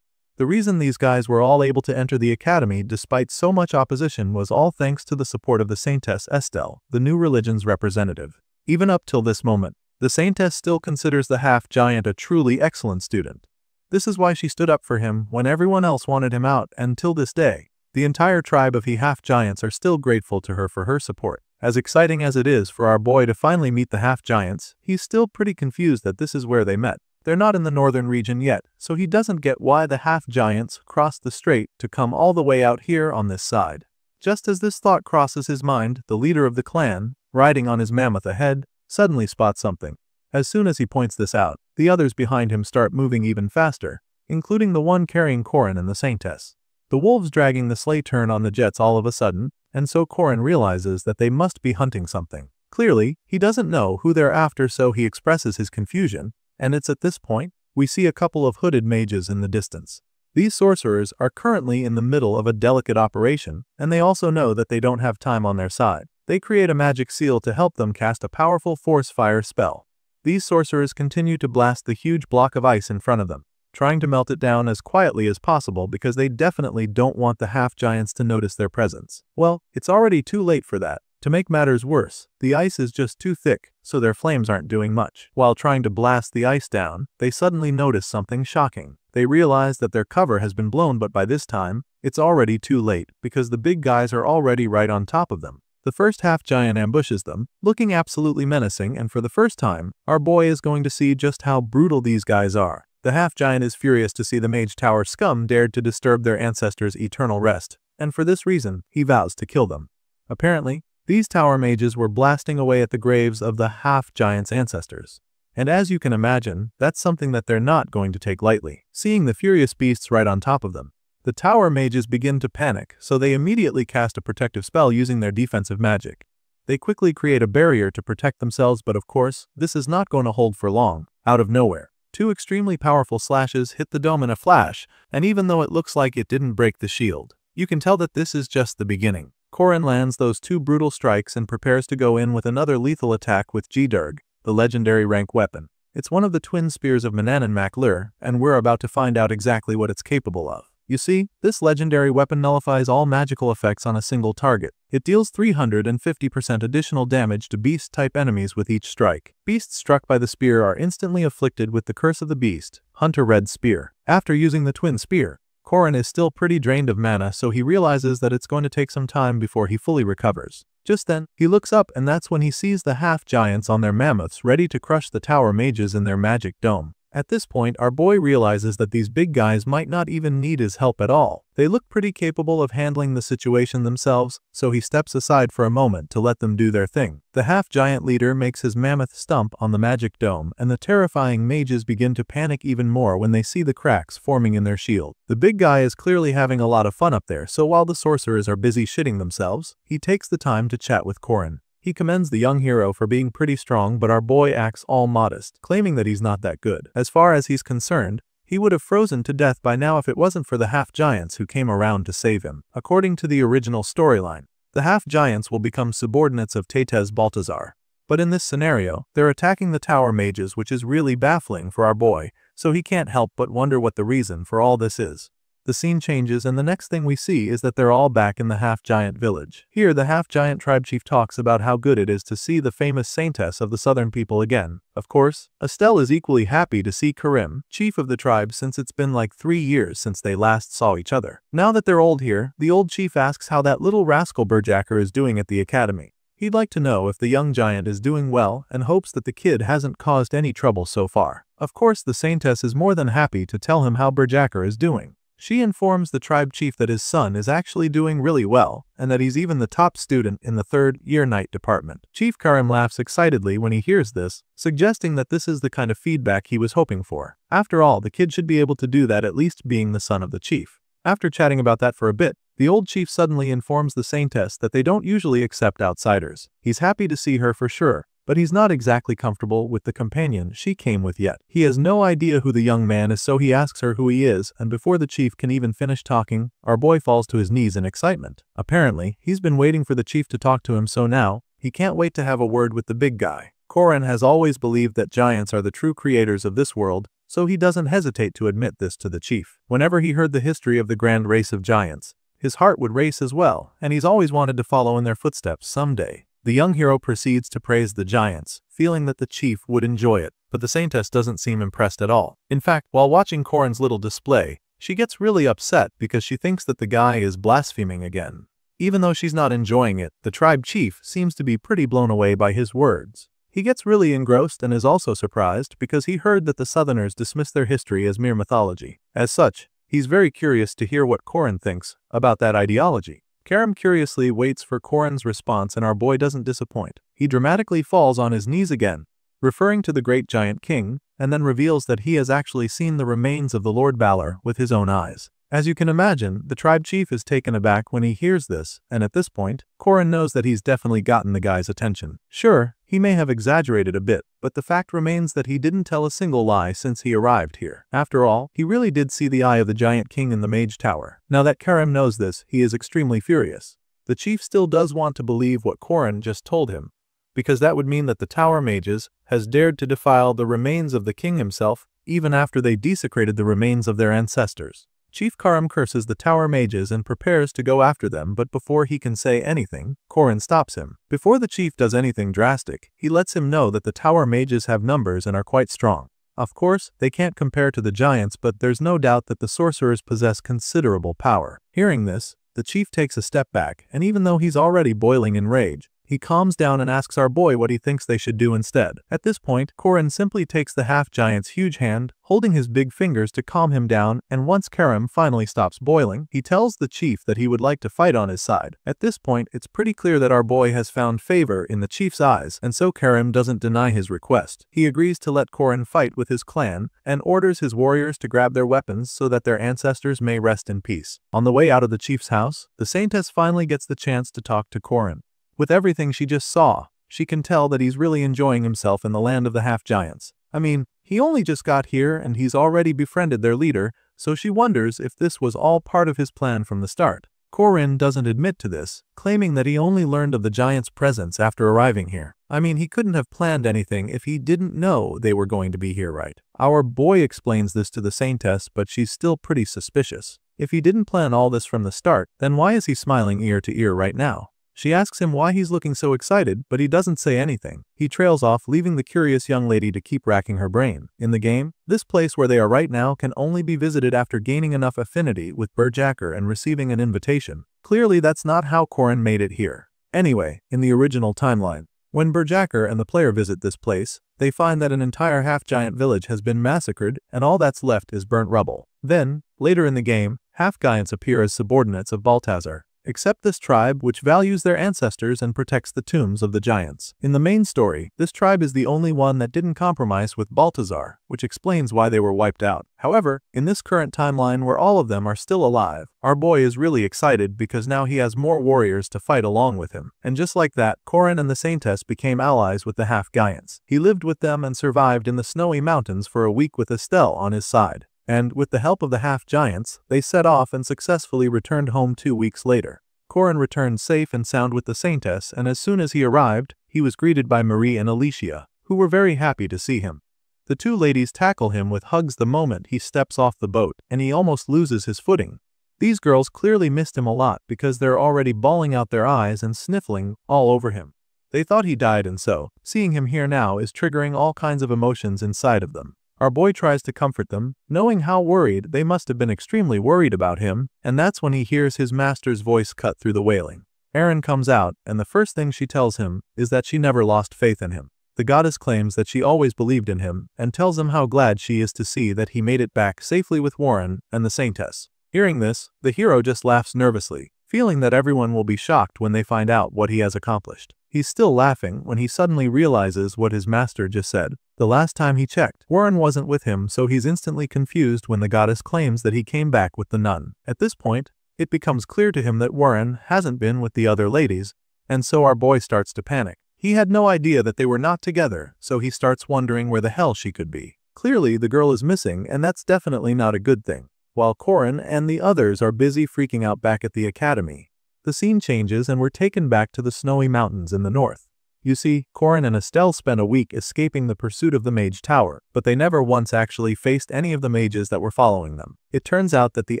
The reason these guys were all able to enter the academy despite so much opposition was all thanks to the support of the Saintess Estelle, the new religion's representative. Even up till this moment, the Saintess still considers the half-giant a truly excellent student. This is why she stood up for him when everyone else wanted him out, and till this day, the entire tribe of half-giants are still grateful to her for her support. As exciting as it is for our boy to finally meet the half-giants, he's still pretty confused that this is where they met. They're not in the northern region yet, so he doesn't get why the half-giants crossed the strait to come all the way out here on this side. Just as this thought crosses his mind, the leader of the clan, riding on his mammoth ahead, suddenly spots something. As soon as he points this out, the others behind him start moving even faster, including the one carrying Corin and the Saintess. The wolves dragging the sleigh turn on the jets all of a sudden, and so Corin realizes that they must be hunting something. Clearly, he doesn't know who they're after, so he expresses his confusion, and it's at this point we see a couple of hooded mages in the distance. These sorcerers are currently in the middle of a delicate operation, and they also know that they don't have time on their side. They create a magic seal to help them cast a powerful force fire spell. These sorcerers continue to blast the huge block of ice in front of them, trying to melt it down as quietly as possible because they definitely don't want the half-giants to notice their presence. Well, it's already too late for that. To make matters worse, the ice is just too thick, so their flames aren't doing much. While trying to blast the ice down, they suddenly notice something shocking. They realize that their cover has been blown, but by this time, it's already too late because the big guys are already right on top of them. The first half-giant ambushes them, looking absolutely menacing, and for the first time, our boy is going to see just how brutal these guys are. The half-giant is furious to see the Mage Tower scum dared to disturb their ancestors' eternal rest, and for this reason, he vows to kill them. Apparently, these tower mages were blasting away at the graves of the half-giant's ancestors. And as you can imagine, that's something that they're not going to take lightly. Seeing the furious beasts right on top of them, the tower mages begin to panic, so they immediately cast a protective spell using their defensive magic. They quickly create a barrier to protect themselves, but of course, this is not going to hold for long. Out of nowhere, two extremely powerful slashes hit the dome in a flash, and even though it looks like it didn't break the shield, you can tell that this is just the beginning. Corin lands those two brutal strikes and prepares to go in with another lethal attack with G-Durg, the legendary rank weapon. It's one of the twin spears of Mananan Mac-Lir, and we're about to find out exactly what it's capable of. You see, this legendary weapon nullifies all magical effects on a single target. It deals 350% additional damage to beast-type enemies with each strike. Beasts struck by the spear are instantly afflicted with the Curse of the Beast, Hunter Red Spear. After using the twin spear, Corin is still pretty drained of mana, so he realizes that it's going to take some time before he fully recovers. Just then, he looks up, and that's when he sees the half-giants on their mammoths ready to crush the tower mages in their magic dome. At this point, our boy realizes that these big guys might not even need his help at all. They look pretty capable of handling the situation themselves, so he steps aside for a moment to let them do their thing. The half-giant leader makes his mammoth stump on the magic dome, and the terrifying mages begin to panic even more when they see the cracks forming in their shield. The big guy is clearly having a lot of fun up there, so while the sorcerers are busy shitting themselves, he takes the time to chat with Corin. He commends the young hero for being pretty strong, but our boy acts all modest, claiming that he's not that good. As far as he's concerned, he would have frozen to death by now if it wasn't for the half-giants who came around to save him. According to the original storyline, the half-giants will become subordinates of Tétez Baltazar. But in this scenario, they're attacking the tower mages, which is really baffling for our boy, so he can't help but wonder what the reason for all this is. The scene changes, and the next thing we see is that they're all back in the half-giant village. Here, the half-giant tribe chief talks about how good it is to see the famous saintess of the southern people again. Of course, Estelle is equally happy to see Corin, chief of the tribe, since it's been like 3 years since they last saw each other. Now that they're old here, the old chief asks how that little rascal Berjacker is doing at the academy. He'd like to know if the young giant is doing well and hopes that the kid hasn't caused any trouble so far. Of course, the saintess is more than happy to tell him how Berjacker is doing. She informs the tribe chief that his son is actually doing really well, and that he's even the top student in the 3rd year night department. Chief Corin laughs excitedly when he hears this, suggesting that this is the kind of feedback he was hoping for. After all, the kid should be able to do that, at least being the son of the chief. After chatting about that for a bit, the old chief suddenly informs the saintess that they don't usually accept outsiders. He's happy to see her for sure, but he's not exactly comfortable with the companion she came with yet. He has no idea who the young man is, so he asks her who he is, and before the chief can even finish talking, our boy falls to his knees in excitement. Apparently, he's been waiting for the chief to talk to him, so now, he can't wait to have a word with the big guy. Corin has always believed that giants are the true creators of this world, so he doesn't hesitate to admit this to the chief. Whenever he heard the history of the grand race of giants, his heart would race as well, and he's always wanted to follow in their footsteps someday. The young hero proceeds to praise the giants, feeling that the chief would enjoy it, but the saintess doesn't seem impressed at all. In fact, while watching Corin's little display, she gets really upset because she thinks that the guy is blaspheming again. Even though she's not enjoying it, the tribe chief seems to be pretty blown away by his words. He gets really engrossed and is also surprised because he heard that the Southerners dismiss their history as mere mythology. As such, he's very curious to hear what Corin thinks about that ideology. Corin curiously waits for Corin's response, and our boy doesn't disappoint. He dramatically falls on his knees again, referring to the great giant king, and then reveals that he has actually seen the remains of the Lord Balor with his own eyes. As you can imagine, the tribe chief is taken aback when he hears this, and at this point, Corin knows that he's definitely gotten the guy's attention. Sure, he may have exaggerated a bit, but the fact remains that he didn't tell a single lie since he arrived here. After all, he really did see the eye of the giant king in the mage tower. Now that Corin knows this, he is extremely furious. The chief still does want to believe what Corin just told him, because that would mean that the tower mages has dared to defile the remains of the king himself, even after they desecrated the remains of their ancestors. Chief Corin curses the tower mages and prepares to go after them, but before he can say anything, Corin stops him. Before the chief does anything drastic, he lets him know that the tower mages have numbers and are quite strong. Of course, they can't compare to the giants, but there's no doubt that the sorcerers possess considerable power. Hearing this, the chief takes a step back, and even though he's already boiling in rage, he calms down and asks our boy what he thinks they should do instead. At this point, Corin simply takes the half-giant's huge hand, holding his big fingers to calm him down, and once Corin finally stops boiling, he tells the chief that he would like to fight on his side. At this point, it's pretty clear that our boy has found favor in the chief's eyes, and so Corin doesn't deny his request. He agrees to let Corin fight with his clan, and orders his warriors to grab their weapons so that their ancestors may rest in peace. On the way out of the chief's house, the saintess finally gets the chance to talk to Corin. With everything she just saw, she can tell that he's really enjoying himself in the land of the half-giants. I mean, he only just got here and he's already befriended their leader, so she wonders if this was all part of his plan from the start. Corin doesn't admit to this, claiming that he only learned of the giants' presence after arriving here. I mean, he couldn't have planned anything if he didn't know they were going to be here, right? Our boy explains this to the saintess, but she's still pretty suspicious. If he didn't plan all this from the start, then why is he smiling ear to ear right now? She asks him why he's looking so excited, but he doesn't say anything. He trails off, leaving the curious young lady to keep racking her brain. In the game, this place where they are right now can only be visited after gaining enough affinity with Berjacker and receiving an invitation. Clearly that's not how Corin made it here. Anyway, in the original timeline, When Berjacker and the player visit this place, they find that an entire half-giant village has been massacred and all that's left is burnt rubble. Then, later in the game, half-giants appear as subordinates of Balthazar, except this tribe which values their ancestors and protects the tombs of the giants. In the main story, this tribe is the only one that didn't compromise with Balthazar, which explains why they were wiped out. However, in this current timeline where all of them are still alive, our boy is really excited because now he has more warriors to fight along with him. And just like that, Corin and the Saintess became allies with the half-giants. He lived with them and survived in the snowy mountains for a week with Estelle on his side. And, with the help of the half-giants, they set off and successfully returned home 2 weeks later. Corin returned safe and sound with the Saintess, and as soon as he arrived, he was greeted by Marie and Alicia, who were very happy to see him. The two ladies tackle him with hugs the moment he steps off the boat, and he almost loses his footing. These girls clearly missed him a lot because they're already bawling out their eyes and sniffling all over him. They thought he died, and so, seeing him here now is triggering all kinds of emotions inside of them. Our boy tries to comfort them, knowing how worried they must have been extremely worried about him, and that's when he hears his master's voice cut through the wailing. Erin comes out, and the first thing she tells him is that she never lost faith in him. The goddess claims that she always believed in him, and tells him how glad she is to see that he made it back safely with Warren and the Saintess. Hearing this, the hero just laughs nervously, feeling that everyone will be shocked when they find out what he has accomplished. He's still laughing when he suddenly realizes what his master just said. The last time he checked, Warren wasn't with him, so he's instantly confused when the goddess claims that he came back with the nun. At this point, it becomes clear to him that Warren hasn't been with the other ladies, and so our boy starts to panic. He had no idea that they were not together, so he starts wondering where the hell she could be. Clearly, the girl is missing, and that's definitely not a good thing. While Corin and the others are busy freaking out back at the academy, the scene changes and we're taken back to the snowy mountains in the north. You see, Corin and Estelle spent a week escaping the pursuit of the Mage Tower, but they never once actually faced any of the mages that were following them. It turns out that the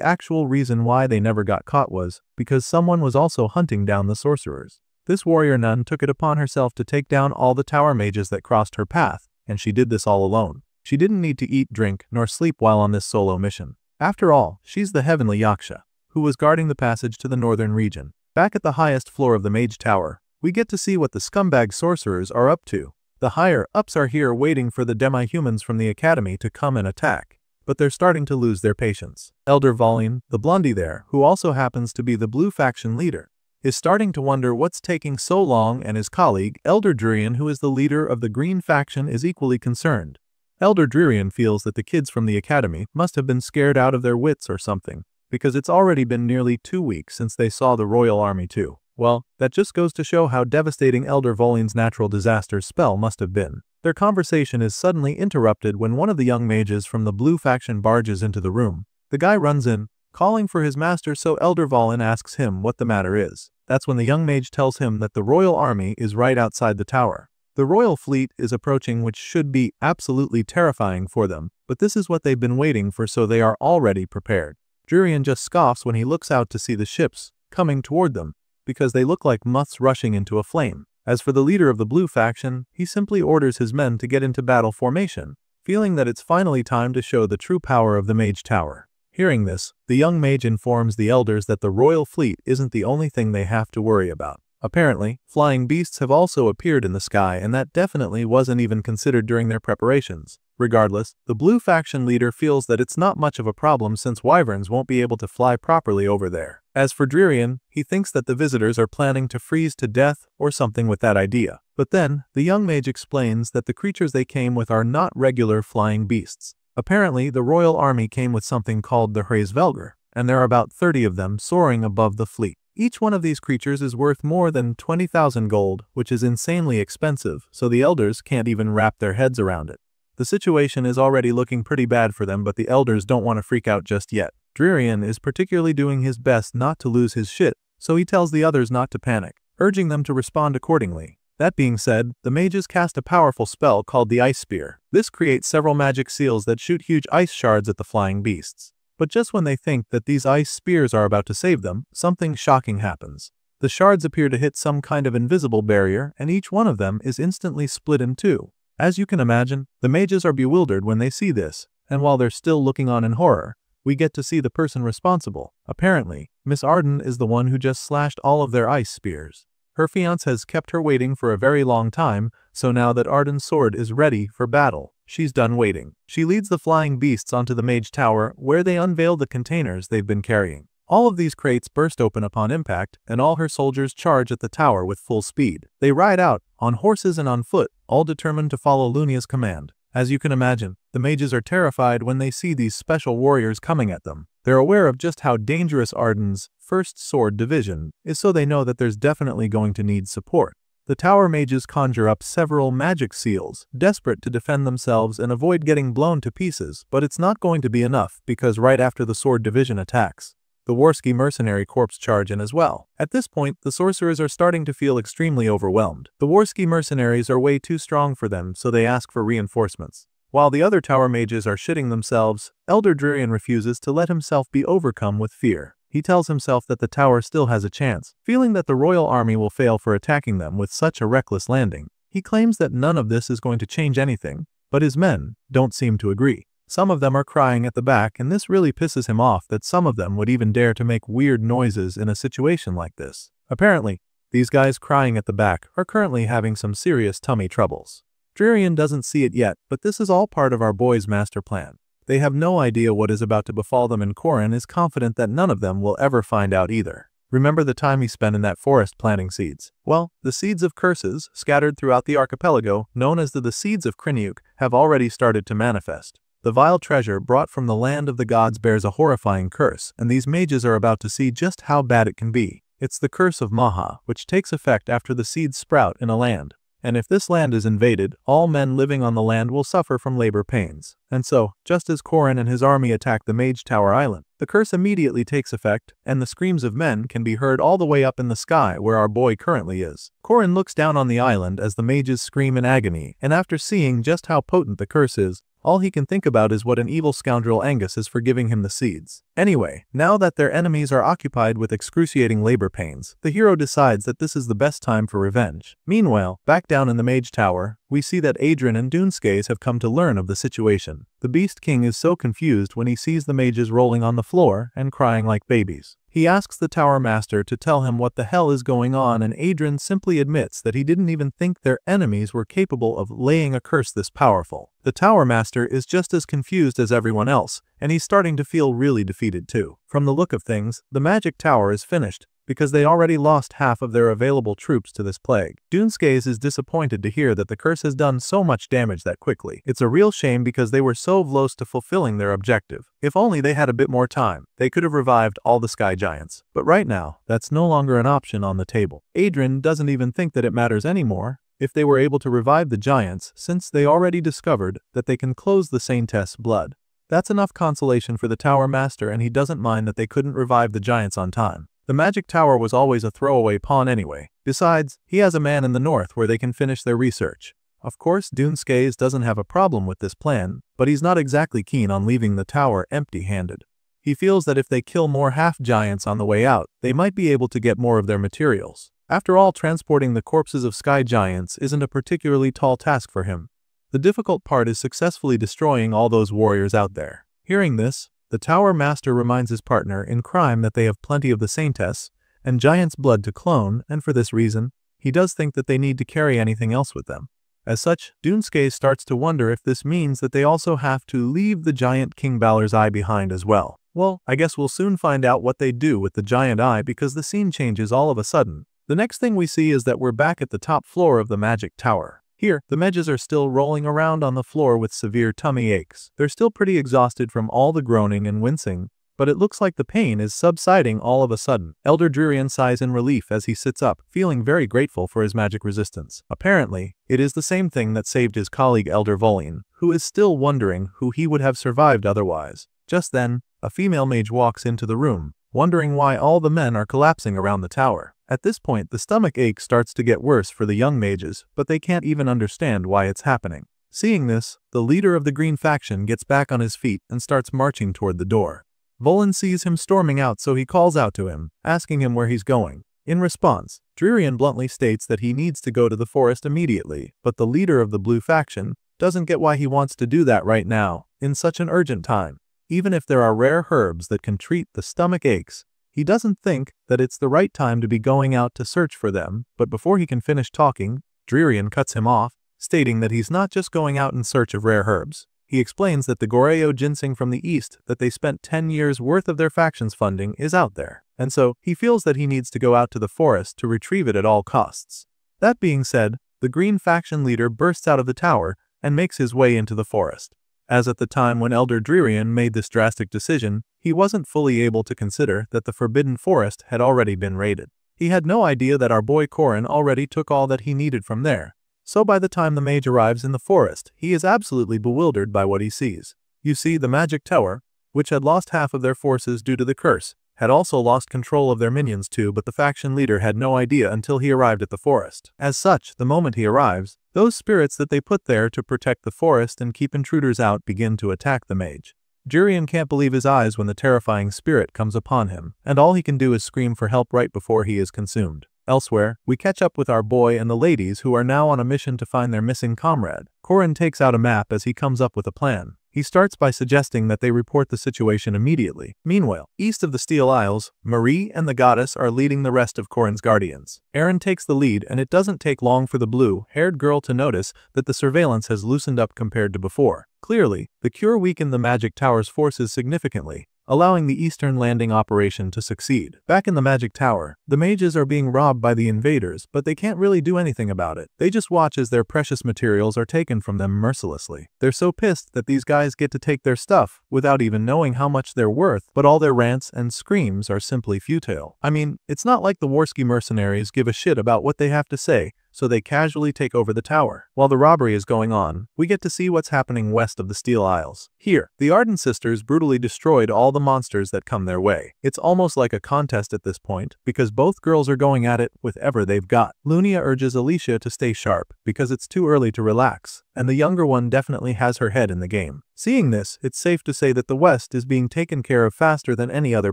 actual reason why they never got caught was because someone was also hunting down the sorcerers. This warrior nun took it upon herself to take down all the tower mages that crossed her path, and she did this all alone. She didn't need to eat, drink, nor sleep while on this solo mission. After all, she's the heavenly Yaksha, who was guarding the passage to the northern region. Back at the highest floor of the Mage Tower, we get to see what the scumbag sorcerers are up to. The higher-ups are here waiting for the demi-humans from the academy to come and attack, but they're starting to lose their patience. Elder Volin, the blondie there, who also happens to be the blue faction leader, is starting to wonder what's taking so long, and his colleague, Elder Dririan, who is the leader of the green faction, is equally concerned. Elder Dririan feels that the kids from the academy must have been scared out of their wits or something, because it's already been nearly 2 weeks since they saw the royal army too. Well, that just goes to show how devastating Elder Volin's natural disaster spell must have been. Their conversation is suddenly interrupted when one of the young mages from the blue faction barges into the room. The guy runs in, calling for his master, so Elder Volin asks him what the matter is. That's when the young mage tells him that the royal army is right outside the tower. The royal fleet is approaching, which should be absolutely terrifying for them, but this is what they've been waiting for, so they are already prepared. Dririan just scoffs when he looks out to see the ships coming toward them, because they look like moths rushing into a flame. As for the leader of the blue faction, he simply orders his men to get into battle formation, feeling that it's finally time to show the true power of the Mage Tower. Hearing this, the young mage informs the elders that the royal fleet isn't the only thing they have to worry about. Apparently, flying beasts have also appeared in the sky, and that definitely wasn't even considered during their preparations. Regardless, the blue faction leader feels that it's not much of a problem since wyverns won't be able to fly properly over there. As for Dririan, he thinks that the visitors are planning to freeze to death or something with that idea. But then, the young mage explains that the creatures they came with are not regular flying beasts. Apparently, the royal army came with something called the Hraesvelgr, and there are about 30 of them soaring above the fleet. Each one of these creatures is worth more than 20,000 gold, which is insanely expensive, so the elders can't even wrap their heads around it. The situation is already looking pretty bad for them, but the elders don't want to freak out just yet. Dririan is particularly doing his best not to lose his shit, so he tells the others not to panic, urging them to respond accordingly. That being said, the mages cast a powerful spell called the Ice Spear. This creates several magic seals that shoot huge ice shards at the flying beasts. But just when they think that these ice spears are about to save them, something shocking happens. The shards appear to hit some kind of invisible barrier, and each one of them is instantly split in two. As you can imagine, the mages are bewildered when they see this, and while they're still looking on in horror, we get to see the person responsible. Apparently, Miss Arden is the one who just slashed all of their ice spears. Her fiancé has kept her waiting for a very long time, so now that Arden's sword is ready for battle, she's done waiting. She leads the flying beasts onto the mage tower, where they unveil the containers they've been carrying. All of these crates burst open upon impact, and all her soldiers charge at the tower with full speed. They ride out, on horses and on foot, all determined to follow Lunia's command. As you can imagine, the mages are terrified when they see these special warriors coming at them. They're aware of just how dangerous Arden's first sword division is, so they know that there's definitely going to need support. The tower mages conjure up several magic seals, desperate to defend themselves and avoid getting blown to pieces, but it's not going to be enough because right after the sword division attacks, the Warski mercenary corps charge in as well. At this point, the sorcerers are starting to feel extremely overwhelmed. The Warski mercenaries are way too strong for them, so they ask for reinforcements. While the other tower mages are shitting themselves, Elder Drurian refuses to let himself be overcome with fear. He tells himself that the tower still has a chance, feeling that the royal army will fail for attacking them with such a reckless landing. He claims that none of this is going to change anything, but his men don't seem to agree. Some of them are crying at the back, and this really pisses him off that some of them would even dare to make weird noises in a situation like this. Apparently, these guys crying at the back are currently having some serious tummy troubles. Drurian doesn't see it yet, but this is all part of our boys' master plan. They have no idea what is about to befall them, and Corin is confident that none of them will ever find out either. Remember the time he spent in that forest planting seeds? Well, the seeds of curses, scattered throughout the archipelago, known as the seeds of Kriniuk, have already started to manifest. The vile treasure brought from the land of the gods bears a horrifying curse, and these mages are about to see just how bad it can be. It's the curse of Maha, which takes effect after the seeds sprout in a land. And if this land is invaded, all men living on the land will suffer from labor pains. And so, just as Corin and his army attack the Mage Tower Island, the curse immediately takes effect, and the screams of men can be heard all the way up in the sky where our boy currently is. Corin looks down on the island as the mages scream in agony, and after seeing just how potent the curse is, all he can think about is what an evil scoundrel Angus is for giving him the seeds. Anyway, now that their enemies are occupied with excruciating labor pains, the hero decides that this is the best time for revenge. Meanwhile, back down in the Mage Tower, we see that Adrian and Dunskays have come to learn of the situation. The Beast King is so confused when he sees the mages rolling on the floor and crying like babies. He asks the Tower Master to tell him what the hell is going on, and Adrian simply admits that he didn't even think their enemies were capable of laying a curse this powerful. The Tower Master is just as confused as everyone else, and he's starting to feel really defeated too. From the look of things, the Magic Tower is finished, because they already lost half of their available troops to this plague. Dunskays is disappointed to hear that the curse has done so much damage that quickly. It's a real shame because they were so close to fulfilling their objective. If only they had a bit more time, they could have revived all the sky giants. But right now, that's no longer an option on the table. Adrian doesn't even think that it matters anymore if they were able to revive the giants, since they already discovered that they can close the Saintess' blood. That's enough consolation for the Tower Master, and he doesn't mind that they couldn't revive the giants on time. The Magic Tower was always a throwaway pawn anyway. Besides, he has a man in the north where they can finish their research. Of course, Dunskays doesn't have a problem with this plan, but he's not exactly keen on leaving the tower empty-handed. He feels that if they kill more half-giants on the way out, they might be able to get more of their materials. After all, transporting the corpses of sky giants isn't a particularly tall task for him. The difficult part is successfully destroying all those warriors out there. Hearing this, the Tower Master reminds his partner in crime that they have plenty of the Saintess and Giant's blood to clone, and for this reason, he does think that they need to carry anything else with them. As such, Dunskay starts to wonder if this means that they also have to leave the giant King Balor's eye behind as well. Well, I guess we'll soon find out what they do with the giant eye, because the scene changes all of a sudden. The next thing we see is that we're back at the top floor of the Magic Tower. Here, the mages are still rolling around on the floor with severe tummy aches. They're still pretty exhausted from all the groaning and wincing, but it looks like the pain is subsiding all of a sudden. Elder Drurian sighs in relief as he sits up, feeling very grateful for his magic resistance. Apparently, it is the same thing that saved his colleague Elder Volin, who is still wondering who he would have survived otherwise. Just then, a female mage walks into the room, wondering why all the men are collapsing around the tower. At this point, the stomach ache starts to get worse for the young mages, but they can't even understand why it's happening. Seeing this, the leader of the green faction gets back on his feet and starts marching toward the door. Volin sees him storming out, so he calls out to him, asking him where he's going. In response, Drurian bluntly states that he needs to go to the forest immediately, but the leader of the blue faction doesn't get why he wants to do that right now, in such an urgent time. Even if there are rare herbs that can treat the stomach aches, He doesn't think that it's the right time to be going out to search for them, but before he can finish talking, Dririan cuts him off, stating that he's not just going out in search of rare herbs. He explains that the Goreo ginseng from the east that they spent 10 years worth of their faction's funding is out there, and so he feels that he needs to go out to the forest to retrieve it at all costs. That being said, the green faction leader bursts out of the tower and makes his way into the forest. As at the time when Elder Dririan made this drastic decision, he wasn't fully able to consider that the Forbidden Forest had already been raided. He had no idea that our boy Corin already took all that he needed from there. So by the time the mage arrives in the forest, he is absolutely bewildered by what he sees. You see, the magic tower, which had lost half of their forces due to the curse, had also lost control of their minions too, but the faction leader had no idea until he arrived at the forest. As such, the moment he arrives, those spirits that they put there to protect the forest and keep intruders out begin to attack the mage. Dririan can't believe his eyes when the terrifying spirit comes upon him, and all he can do is scream for help right before he is consumed. Elsewhere, we catch up with our boy and the ladies who are now on a mission to find their missing comrade. Corin takes out a map as he comes up with a plan. He starts by suggesting that they report the situation immediately. Meanwhile, east of the Steel Isles, Marie and the goddess are leading the rest of Corin's guardians. Aaron takes the lead, and it doesn't take long for the blue-haired girl to notice that the surveillance has loosened up compared to before. Clearly, the cure weakened the Magic Tower's forces significantly, allowing the Eastern landing operation to succeed. Back in the Magic Tower, the mages are being robbed by the invaders, but they can't really do anything about it. They just watch as their precious materials are taken from them mercilessly. They're so pissed that these guys get to take their stuff without even knowing how much they're worth, but all their rants and screams are simply futile. I mean, it's not like the Warski mercenaries give a shit about what they have to say, so they casually take over the tower. While the robbery is going on, we get to see what's happening west of the Steel Isles. Here, the Arden sisters brutally destroyed all the monsters that come their way. It's almost like a contest at this point, because both girls are going at it with whatever they've got. Lunia urges Alicia to stay sharp, because it's too early to relax, and the younger one definitely has her head in the game. Seeing this, it's safe to say that the West is being taken care of faster than any other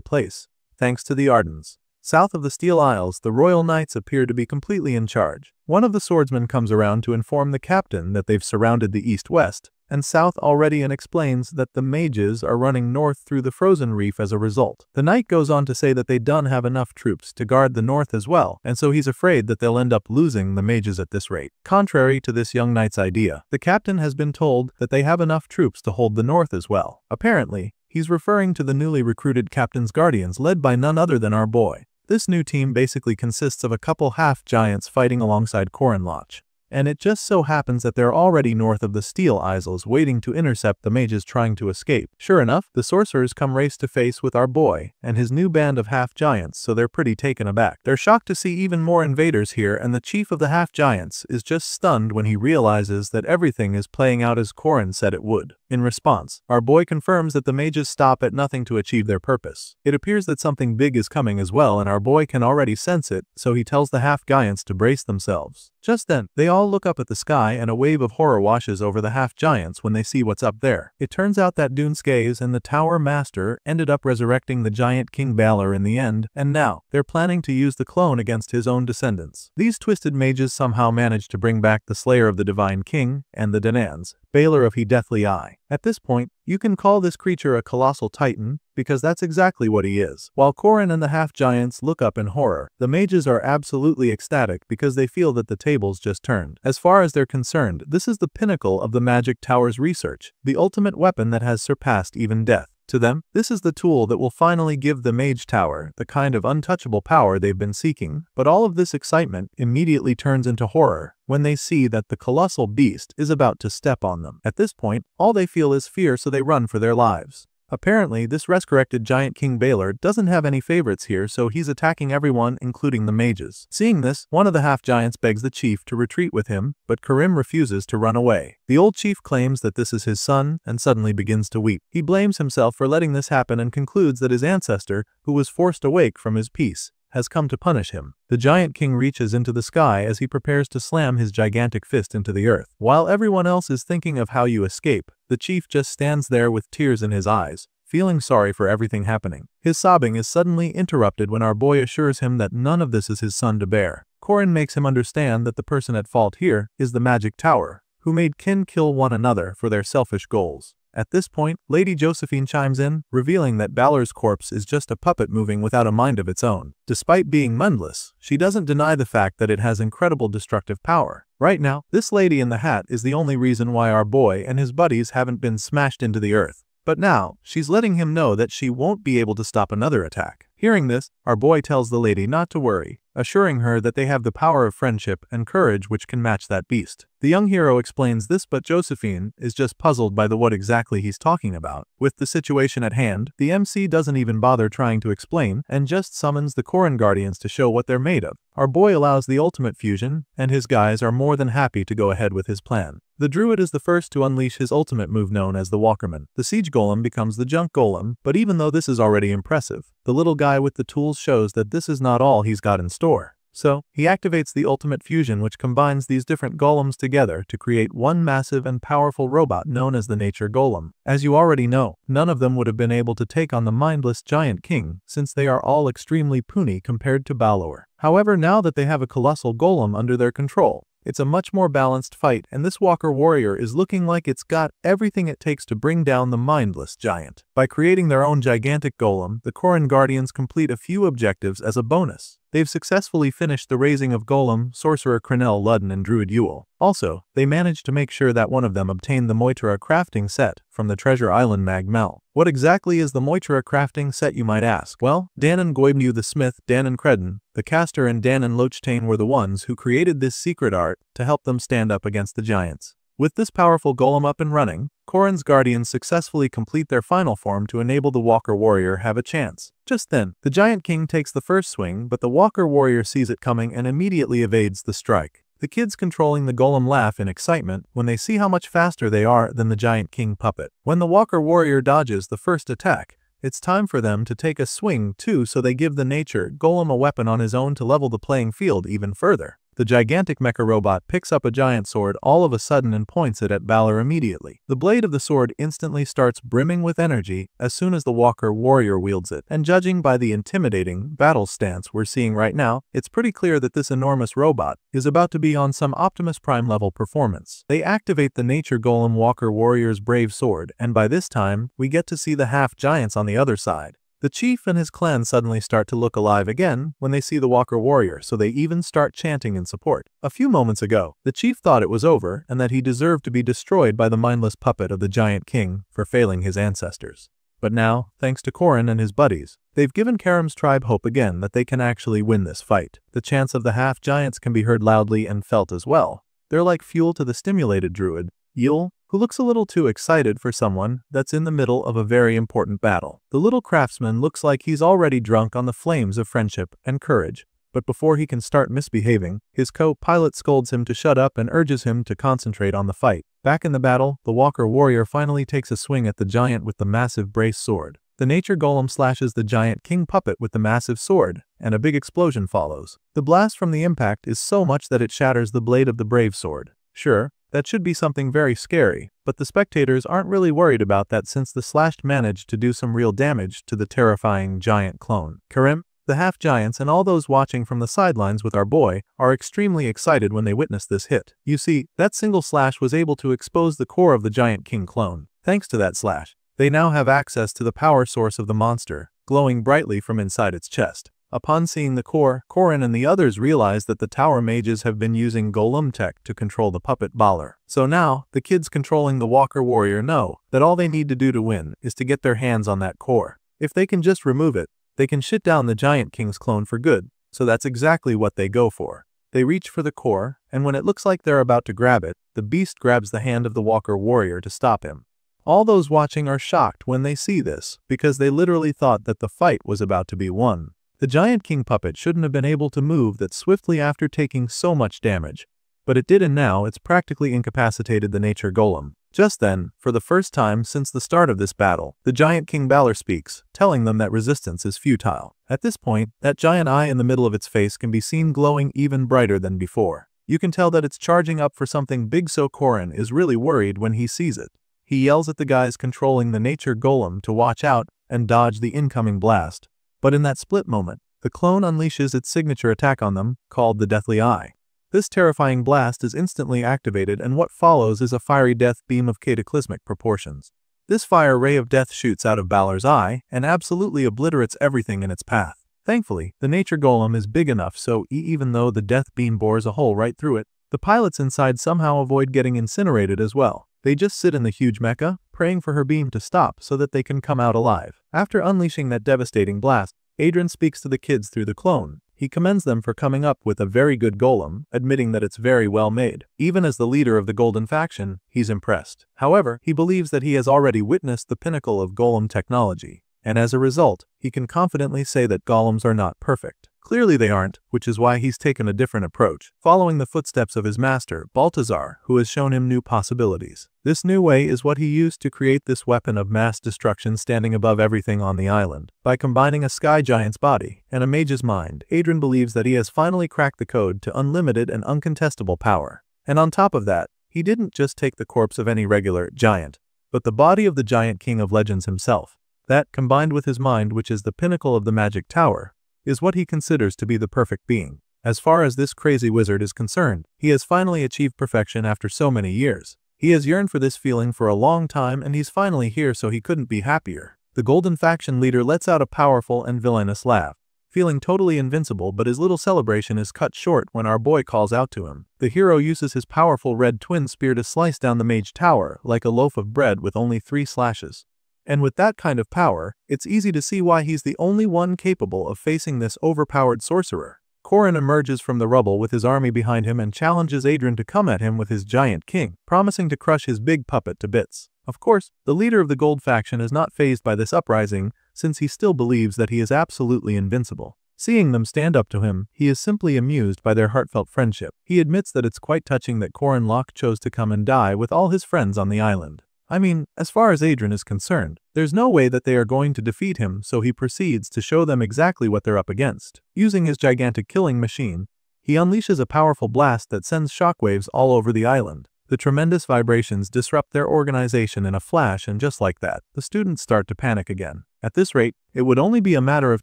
place, thanks to the Ardens. South of the Steel Isles, the Royal Knights appear to be completely in charge. One of the swordsmen comes around to inform the captain that they've surrounded the east-west and south already and explains that the mages are running north through the frozen reef as a result. The knight goes on to say that they don't have enough troops to guard the north as well, and so he's afraid that they'll end up losing the mages at this rate. Contrary to this young knight's idea, the captain has been told that they have enough troops to hold the north as well. Apparently, he's referring to the newly recruited captain's guardians led by none other than our boy. This new team basically consists of a couple half-giants fighting alongside Corin Loch. And it just so happens that they're already north of the Steel Isles waiting to intercept the mages trying to escape. Sure enough, the sorcerers come face to face with our boy and his new band of half-giants, so they're pretty taken aback. They're shocked to see even more invaders here, and the chief of the half-giants is just stunned when he realizes that everything is playing out as Corin said it would. In response, our boy confirms that the mages stop at nothing to achieve their purpose. It appears that something big is coming as well, and our boy can already sense it, so he tells the half-giants to brace themselves. Just then, they all look up at the sky and a wave of horror washes over the half-giants when they see what's up there. It turns out that Duneskays and the Tower Master ended up resurrecting the giant King Balor in the end, and now, they're planning to use the clone against his own descendants. These twisted mages somehow managed to bring back the Slayer of the Divine King and the Danans, Balor of He Deathly Eye. At this point, you can call this creature a colossal titan, because that's exactly what he is. While Corin and the half-giants look up in horror, the mages are absolutely ecstatic because they feel that the tables just turned. As far as they're concerned, this is the pinnacle of the Magic Tower's research, the ultimate weapon that has surpassed even death. To them, this is the tool that will finally give the Mage Tower the kind of untouchable power they've been seeking. But all of this excitement immediately turns into horror when they see that the colossal beast is about to step on them. At this point, all they feel is fear, so they run for their lives. Apparently, this resurrected giant King Balor doesn't have any favorites here, so he's attacking everyone, including the mages. Seeing this, one of the half-giants begs the chief to retreat with him, but Corin refuses to run away. The old chief claims that this is his son and suddenly begins to weep. He blames himself for letting this happen and concludes that his ancestor, who was forced awake from his peace, has come to punish him. The giant king reaches into the sky as he prepares to slam his gigantic fist into the earth. While everyone else is thinking of how you escape, the chief just stands there with tears in his eyes, feeling sorry for everything happening. His sobbing is suddenly interrupted when our boy assures him that none of this is his son to bear. Corin makes him understand that the person at fault here is the Magic Tower, who made kin kill one another for their selfish goals. At this point, Lady Josephine chimes in, revealing that Balor's corpse is just a puppet moving without a mind of its own. Despite being mindless, she doesn't deny the fact that it has incredible destructive power. Right now, this lady in the hat is the only reason why our boy and his buddies haven't been smashed into the earth. But now, she's letting him know that she won't be able to stop another attack. Hearing this, our boy tells the lady not to worry, assuring her that they have the power of friendship and courage which can match that beast. The young hero explains this, but Josephine is just puzzled by what exactly he's talking about. With the situation at hand, the MC doesn't even bother trying to explain and just summons the Corin Guardians to show what they're made of. Our boy allows the ultimate fusion, and his guys are more than happy to go ahead with his plan. The druid is the first to unleash his ultimate move known as the Walkerman. The siege golem becomes the junk golem, but even though this is already impressive, the little guy with the tools shows that this is not all he's got in store. So, he activates the ultimate fusion, which combines these different golems together to create one massive and powerful robot known as the Nature Golem. As you already know, none of them would have been able to take on the mindless Giant King, since they are all extremely puny compared to Balor. However, now that they have a colossal golem under their control, it's a much more balanced fight, and this Walker Warrior is looking like it's got everything it takes to bring down the mindless giant. By creating their own gigantic golem, the Corin Guardians complete a few objectives as a bonus. They've successfully finished the raising of Golem, Sorcerer Crenel Ludden and Druid Yule. Also, they managed to make sure that one of them obtained the Moitra crafting set from the Treasure Island Mag Mel. What exactly is the Moitra crafting set, you might ask? Well, Danon Goibnu the Smith, Danon Credden, the caster and Danon Lochtain were the ones who created this secret art to help them stand up against the giants. With this powerful golem up and running, Corin's Guardians successfully complete their final form to enable the Walker Warrior have a chance. Just then, the Giant King takes the first swing, but the Walker Warrior sees it coming and immediately evades the strike. The kids controlling the golem laugh in excitement when they see how much faster they are than the Giant King puppet. When the Walker Warrior dodges the first attack, it's time for them to take a swing too, so they give the Nature Golem a weapon on his own to level the playing field even further. The gigantic mecha robot picks up a giant sword all of a sudden and points it at Balor immediately. The blade of the sword instantly starts brimming with energy as soon as the Walker Warrior wields it, and judging by the intimidating battle stance we're seeing right now, it's pretty clear that this enormous robot is about to be on some Optimus Prime level performance. They activate the Nature Golem Walker Warrior's brave sword, and by this time, we get to see the half-giants on the other side. The chief and his clan suddenly start to look alive again when they see the Walker Warrior, so they even start chanting in support. A few moments ago, the chief thought it was over and that he deserved to be destroyed by the mindless puppet of the Giant King for failing his ancestors. But now, thanks to Corin and his buddies, they've given Karam's tribe hope again that they can actually win this fight. The chants of the half-giants can be heard loudly and felt as well. They're like fuel to the stimulated druid, Yule, who looks a little too excited for someone that's in the middle of a very important battle. The little craftsman looks like he's already drunk on the flames of friendship and courage, but before he can start misbehaving, his co-pilot scolds him to shut up and urges him to concentrate on the fight. Back in the battle, the Walker Warrior finally takes a swing at the giant with the massive brace sword. The Nature Golem slashes the Giant King puppet with the massive sword, and a big explosion follows. The blast from the impact is so much that it shatters the blade of the brave sword. Sure, that should be something very scary, but the spectators aren't really worried about that since the slashed managed to do some real damage to the terrifying giant clone. Karim, the half-giants, and all those watching from the sidelines with our boy are extremely excited when they witness this hit. You see, that single slash was able to expose the core of the Giant King clone. Thanks to that slash, they now have access to the power source of the monster, glowing brightly from inside its chest. Upon seeing the core, Corin and the others realize that the tower mages have been using golem tech to control the puppet Balor. So now, the kids controlling the Walker Warrior know that all they need to do to win is to get their hands on that core. If they can just remove it, they can shit down the Giant King's clone for good, so that's exactly what they go for. They reach for the core, and when it looks like they're about to grab it, the beast grabs the hand of the Walker Warrior to stop him. All those watching are shocked when they see this, because they literally thought that the fight was about to be won. The Giant King puppet shouldn't have been able to move that swiftly after taking so much damage, but it did, and now it's practically incapacitated the Nature Golem. Just then, for the first time since the start of this battle, the Giant King Balor speaks, telling them that resistance is futile. At this point, that giant eye in the middle of its face can be seen glowing even brighter than before. You can tell that it's charging up for something big, so Corin is really worried when he sees it. He yells at the guys controlling the Nature Golem to watch out and dodge the incoming blast. But in that split moment, the clone unleashes its signature attack on them, called the Deathly Eye. This terrifying blast is instantly activated, and what follows is a fiery death beam of cataclysmic proportions. This fire ray of death shoots out of Balor's eye and absolutely obliterates everything in its path. Thankfully, the nature golem is big enough so even though the death beam bores a hole right through it, the pilots inside somehow avoid getting incinerated as well. They just sit in the huge mecha, praying for her beam to stop so that they can come out alive. After unleashing that devastating blast, Adrian speaks to the kids through the clone. He commends them for coming up with a very good golem, admitting that it's very well made. Even as the leader of the Golden faction, he's impressed. However, he believes that he has already witnessed the pinnacle of golem technology, and as a result, he can confidently say that golems are not perfect. Clearly they aren't, which is why he's taken a different approach, following the footsteps of his master, Balthazar, who has shown him new possibilities. This new way is what he used to create this weapon of mass destruction standing above everything on the island. By combining a sky giant's body and a mage's mind, Adrian believes that he has finally cracked the code to unlimited and uncontestable power. And on top of that, he didn't just take the corpse of any regular giant, but the body of the giant king of legends himself. That, combined with his mind, which is the pinnacle of the magic tower, is what he considers to be the perfect being. As far as this crazy wizard is concerned, he has finally achieved perfection after so many years. He has yearned for this feeling for a long time and he's finally here, so he couldn't be happier. The Golden faction leader lets out a powerful and villainous laugh, feeling totally invincible, but his little celebration is cut short when our boy calls out to him. The hero uses his powerful red twin spear to slice down the mage tower like a loaf of bread with only 3 slashes. And with that kind of power, it's easy to see why he's the only one capable of facing this overpowered sorcerer. Corin emerges from the rubble with his army behind him and challenges Adrian to come at him with his giant king, promising to crush his big puppet to bits. Of course, the leader of the Gold faction is not fazed by this uprising, since he still believes that he is absolutely invincible. Seeing them stand up to him, he is simply amused by their heartfelt friendship. He admits that it's quite touching that Corin Locke chose to come and die with all his friends on the island. I mean, as far as Adrian is concerned, there's no way that they are going to defeat him, so he proceeds to show them exactly what they're up against. Using his gigantic killing machine, he unleashes a powerful blast that sends shockwaves all over the island. The tremendous vibrations disrupt their organization in a flash, and just like that, the students start to panic again. At this rate, it would only be a matter of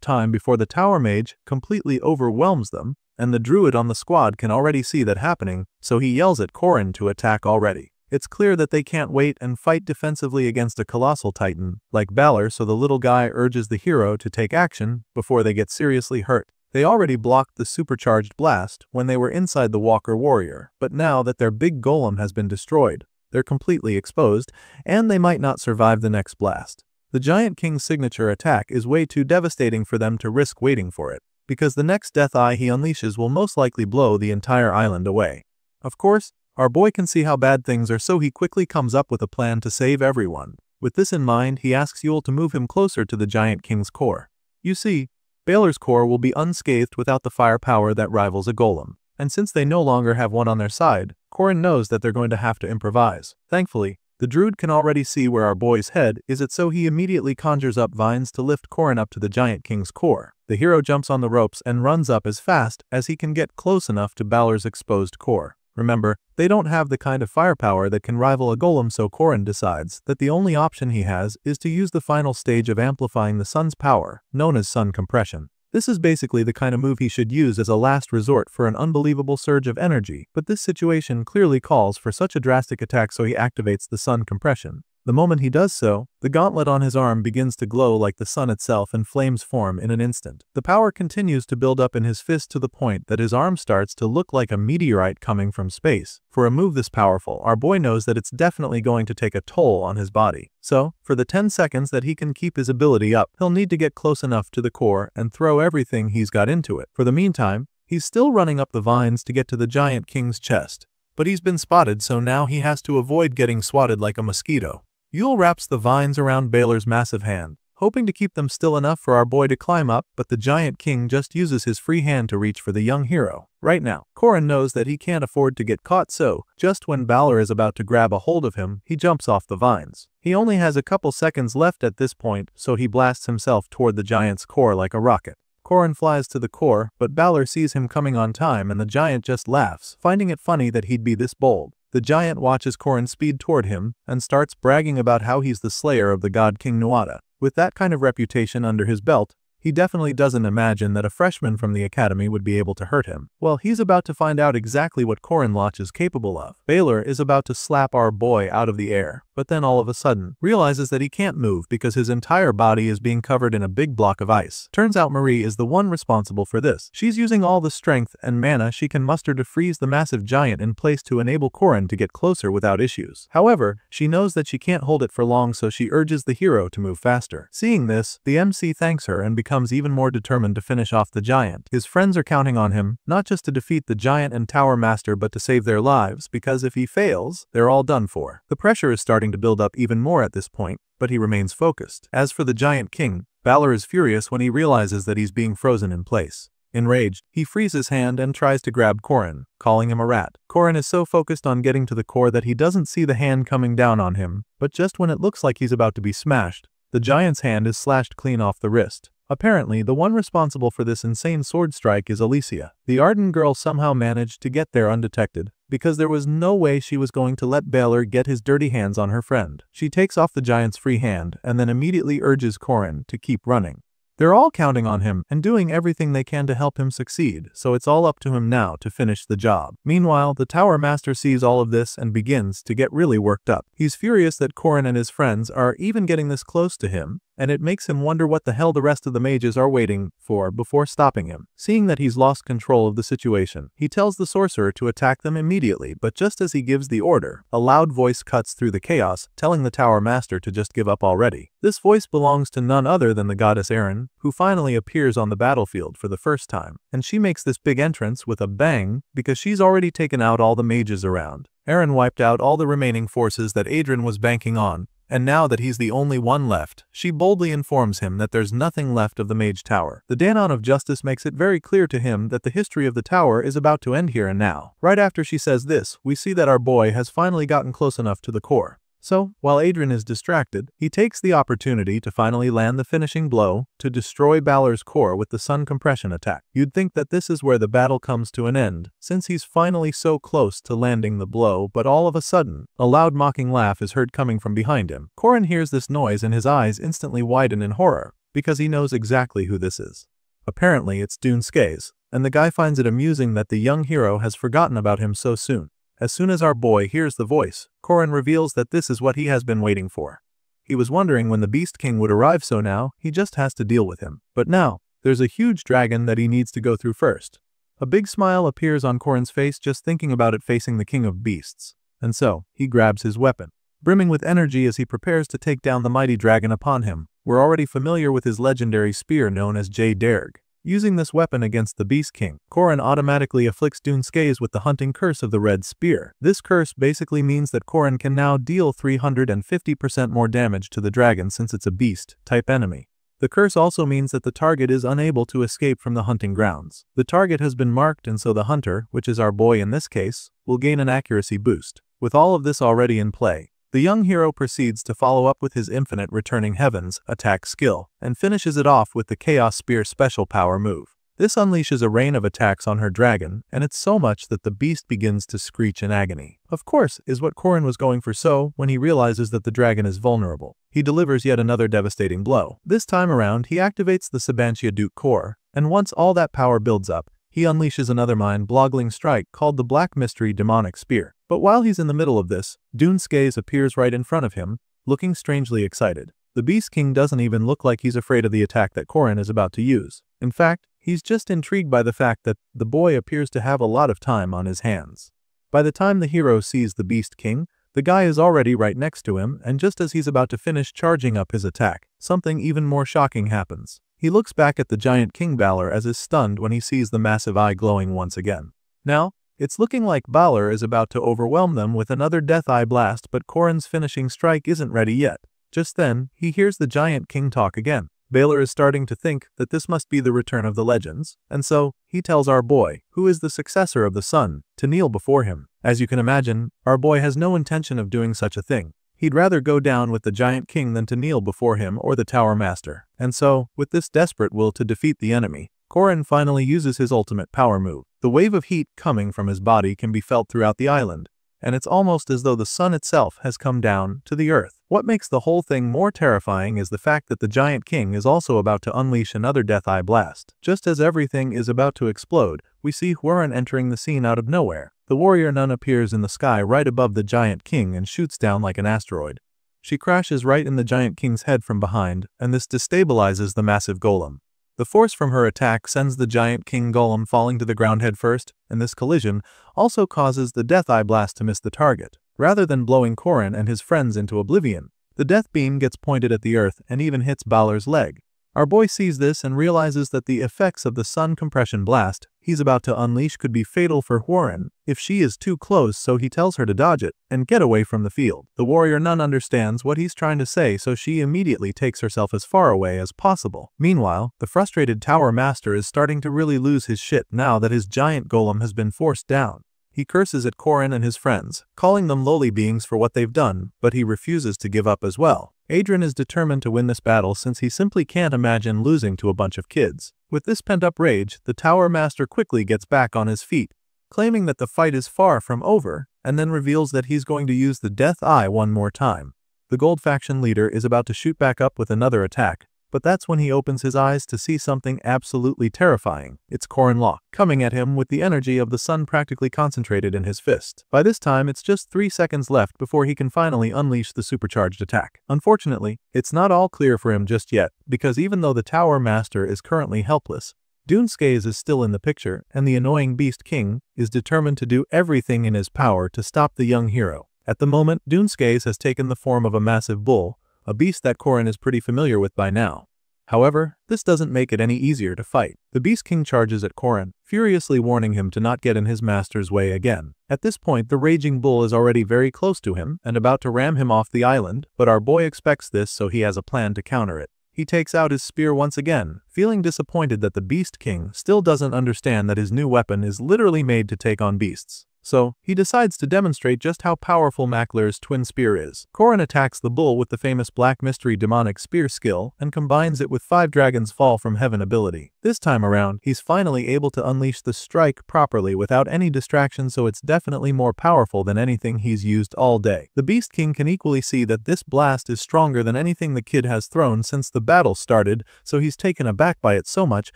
time before the Tower Mage completely overwhelms them, and the druid on the squad can already see that happening, so he yells at Corin to attack already. It's clear that they can't wait and fight defensively against a colossal titan like Balor, so the little guy urges the hero to take action before they get seriously hurt. They already blocked the supercharged blast when they were inside the Walker Warrior, but now that their big golem has been destroyed, they're completely exposed, and they might not survive the next blast. The Giant King's signature attack is way too devastating for them to risk waiting for it, because the next Death Eye he unleashes will most likely blow the entire island away. Of course, our boy can see how bad things are, so he quickly comes up with a plan to save everyone. With this in mind, he asks Yule to move him closer to the Giant King's core. You see, Balor's core will be unscathed without the firepower that rivals a golem, and since they no longer have one on their side, Corin knows that they're going to have to improvise. Thankfully, the druid can already see where our boy's head is at, so he immediately conjures up vines to lift Corin up to the Giant King's core. The hero jumps on the ropes and runs up as fast as he can get close enough to Balor's exposed core. Remember, they don't have the kind of firepower that can rival a golem, so Corin decides that the only option he has is to use the final stage of amplifying the sun's power, known as sun compression. This is basically the kind of move he should use as a last resort for an unbelievable surge of energy, but this situation clearly calls for such a drastic attack, so he activates the sun compression. The moment he does so, the gauntlet on his arm begins to glow like the sun itself and flames form in an instant. The power continues to build up in his fist to the point that his arm starts to look like a meteorite coming from space. For a move this powerful, our boy knows that it's definitely going to take a toll on his body. So, for the 10 seconds that he can keep his ability up, he'll need to get close enough to the core and throw everything he's got into it. For the meantime, he's still running up the vines to get to the Giant King's chest. But he's been spotted, so now he has to avoid getting swatted like a mosquito. Yule wraps the vines around Balor's massive hand, hoping to keep them still enough for our boy to climb up, but the Giant King just uses his free hand to reach for the young hero. Right now, Corin knows that he can't afford to get caught, so just when Balor is about to grab a hold of him, he jumps off the vines. He only has a couple seconds left at this point, so he blasts himself toward the giant's core like a rocket. Corin flies to the core, but Balor sees him coming on time and the giant just laughs, finding it funny that he'd be this bold. The giant watches Corin speed toward him and starts bragging about how he's the slayer of the god King Nuada. With that kind of reputation under his belt, He definitely doesn't imagine that a freshman from the academy would be able to hurt him. Well, he's about to find out exactly what Corin is capable of. Baylor is about to slap our boy out of the air, but then all of a sudden, realizes that he can't move because his entire body is being covered in a big block of ice. Turns out Marie is the one responsible for this. She's using all the strength and mana she can muster to freeze the massive giant in place to enable Corin to get closer without issues. However, she knows that she can't hold it for long, so she urges the hero to move faster. Seeing this, the MC thanks her and becomes even more determined to finish off the giant. His friends are counting on him, not just to defeat the giant and tower master but to save their lives, because if he fails, they're all done for. The pressure is starting to build up even more at this point, but he remains focused. As for the giant king, Balor is furious when he realizes that he's being frozen in place. Enraged, he frees his hand and tries to grab Corin, calling him a rat. Corin is so focused on getting to the core that he doesn't see the hand coming down on him, but just when it looks like he's about to be smashed, the giant's hand is slashed clean off the wrist. Apparently, the one responsible for this insane sword strike is Alicia. The Arden girl somehow managed to get there undetected, because there was no way she was going to let Balor get his dirty hands on her friend. She takes off the giant's free hand and then immediately urges Corin to keep running. They're all counting on him and doing everything they can to help him succeed, so it's all up to him now to finish the job. Meanwhile, the Tower Master sees all of this and begins to get really worked up. He's furious that Corin and his friends are even getting this close to him, and it makes him wonder what the hell the rest of the mages are waiting for before stopping him. Seeing that he's lost control of the situation, he tells the sorcerer to attack them immediately, but just as he gives the order, a loud voice cuts through the chaos, telling the Tower Master to just give up already. This voice belongs to none other than the goddess Erin, who finally appears on the battlefield for the first time, and she makes this big entrance with a bang because she's already taken out all the mages around. Erin wiped out all the remaining forces that Adrian was banking on, and now that he's the only one left, she boldly informs him that there's nothing left of the Mage Tower. The Danon of Justice makes it very clear to him that the history of the tower is about to end here and now. Right after she says this, we see that our boy has finally gotten close enough to the core. So, while Adrian is distracted, he takes the opportunity to finally land the finishing blow to destroy Balor's core with the sun compression attack. You'd think that this is where the battle comes to an end, since he's finally so close to landing the blow, but all of a sudden, a loud mocking laugh is heard coming from behind him. Corin hears this noise and his eyes instantly widen in horror, because he knows exactly who this is. Apparently it's Dunskays, and the guy finds it amusing that the young hero has forgotten about him so soon. As soon as our boy hears the voice, Corin reveals that this is what he has been waiting for. He was wondering when the Beast King would arrive, so now he just has to deal with him. But now, there's a huge dragon that he needs to go through first. A big smile appears on Corin's face just thinking about it facing the King of Beasts. And so, he grabs his weapon. Brimming with energy as he prepares to take down the mighty dragon upon him, we're already familiar with his legendary spear known as Derg. Using this weapon against the Beast King, Corin automatically afflicts Dunskays with the hunting curse of the red spear. This curse basically means that Corin can now deal 350% more damage to the dragon since it's a beast-type enemy. The curse also means that the target is unable to escape from the hunting grounds. The target has been marked, and so the hunter, which is our boy in this case, will gain an accuracy boost. With all of this already in play, the young hero proceeds to follow up with his infinite Returning Heavens attack skill, and finishes it off with the Chaos Spear special power move. This unleashes a rain of attacks on her dragon, and it's so much that the beast begins to screech in agony. Of course, is what Corin was going for, so when he realizes that the dragon is vulnerable, he delivers yet another devastating blow. This time around, he activates the Sabantia Duke core, and once all that power builds up, he unleashes another mind-boggling strike called the Black Mystery Demonic Spear. But while he's in the middle of this, Dunskays appears right in front of him, looking strangely excited. The Beast King doesn't even look like he's afraid of the attack that Corin is about to use. In fact, he's just intrigued by the fact that the boy appears to have a lot of time on his hands. By the time the hero sees the Beast King, the guy is already right next to him, and just as he's about to finish charging up his attack, something even more shocking happens. He looks back at the giant King Balor as is stunned when he sees the massive eye glowing once again. Now, it's looking like Balor is about to overwhelm them with another Death Eye blast, but Corin's finishing strike isn't ready yet. Just then, he hears the giant king talk again. Balor is starting to think that this must be the return of the legends, and so, he tells our boy, who is the successor of the sun, to kneel before him. As you can imagine, our boy has no intention of doing such a thing. He'd rather go down with the giant king than to kneel before him or the Tower Master. And so, with this desperate will to defeat the enemy, Corin finally uses his ultimate power move. The wave of heat coming from his body can be felt throughout the island, and it's almost as though the sun itself has come down to the earth. What makes the whole thing more terrifying is the fact that the Giant King is also about to unleash another Death Eye blast. Just as everything is about to explode, we see Corin entering the scene out of nowhere. The warrior nun appears in the sky right above the Giant King and shoots down like an asteroid. She crashes right in the Giant King's head from behind, and this destabilizes the massive golem. The force from her attack sends the Giant King golem falling to the ground headfirst, and this collision also causes the Death Eye blast to miss the target. Rather than blowing Corin and his friends into oblivion, the death beam gets pointed at the earth and even hits Balor's leg. Our boy sees this and realizes that the effects of the sun compression blast he's about to unleash could be fatal for Corin if she is too close, so he tells her to dodge it and get away from the field. The warrior nun understands what he's trying to say, so she immediately takes herself as far away as possible. Meanwhile, the frustrated tower master is starting to really lose his shit now that his giant golem has been forced down. He curses at Corin and his friends, calling them lowly beings for what they've done, but he refuses to give up as well. Adrian is determined to win this battle since he simply can't imagine losing to a bunch of kids. With this pent-up rage, the Tower Master quickly gets back on his feet, claiming that the fight is far from over, and then reveals that he's going to use the Death Eye one more time. The Gold Faction leader is about to shoot back up with another attack, but that's when he opens his eyes to see something absolutely terrifying. It's Corin Locke, coming at him with the energy of the sun practically concentrated in his fist. By this time, it's just 3 seconds left before he can finally unleash the supercharged attack. Unfortunately, it's not all clear for him just yet, because even though the Tower Master is currently helpless, Doomskaze is still in the picture, and the annoying Beast King is determined to do everything in his power to stop the young hero. At the moment, Doomskaze has taken the form of a massive bull, a beast that Corin is pretty familiar with by now. However, this doesn't make it any easier to fight. The Beast King charges at Corin, furiously warning him to not get in his master's way again. At this point, the raging bull is already very close to him and about to ram him off the island, but our boy expects this, so he has a plan to counter it. He takes out his spear once again, feeling disappointed that the Beast King still doesn't understand that his new weapon is literally made to take on beasts. So, he decides to demonstrate just how powerful Makler's twin spear is. Corin attacks the bull with the famous Black Mystery demonic spear skill and combines it with 5 Dragons Fall from Heaven ability. This time around, he's finally able to unleash the strike properly without any distraction, so it's definitely more powerful than anything he's used all day. The Beast King can equally see that this blast is stronger than anything the kid has thrown since the battle started, so he's taken aback by it so much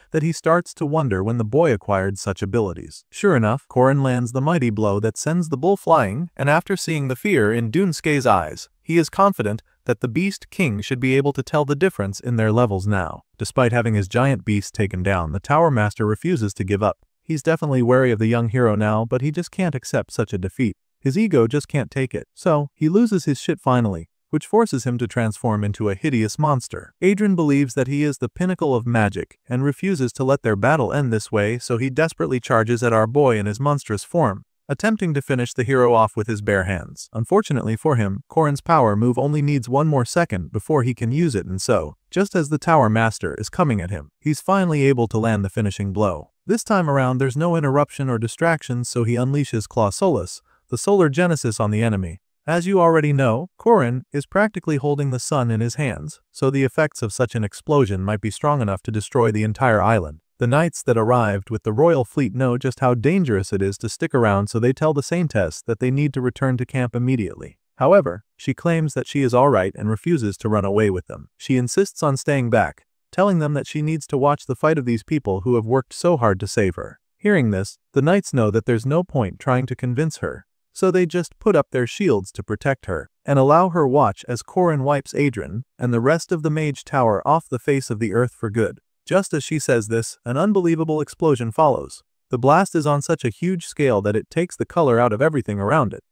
that he starts to wonder when the boy acquired such abilities. Sure enough, Corin lands the mighty blow that sends the bull flying, and after seeing the fear in Doomskaze's eyes, he is confident that the Beast King should be able to tell the difference in their levels now. Despite having his giant beast taken down, the Tower Master refuses to give up. He's definitely wary of the young hero now, but he just can't accept such a defeat. His ego just can't take it. So, he loses his shit finally, which forces him to transform into a hideous monster. Adrian believes that he is the pinnacle of magic and refuses to let their battle end this way, so he desperately charges at our boy in his monstrous form, attempting to finish the hero off with his bare hands. Unfortunately for him, Corin's power move only needs 1 more second before he can use it, and so, just as the Tower Master is coming at him, he's finally able to land the finishing blow. This time around, there's no interruption or distractions, so he unleashes Claw Solus, the Solar Genesis, on the enemy. As you already know, Corin is practically holding the sun in his hands, so the effects of such an explosion might be strong enough to destroy the entire island. The knights that arrived with the royal fleet know just how dangerous it is to stick around, so they tell the Saintess that they need to return to camp immediately. However, she claims that she is alright and refuses to run away with them. She insists on staying back, telling them that she needs to watch the fight of these people who have worked so hard to save her. Hearing this, the knights know that there's no point trying to convince her, so they just put up their shields to protect her, and allow her watch as Corin wipes Adrian and the rest of the Mage Tower off the face of the earth for good. Just as she says this, an unbelievable explosion follows. The blast is on such a huge scale that it takes the color out of everything around it.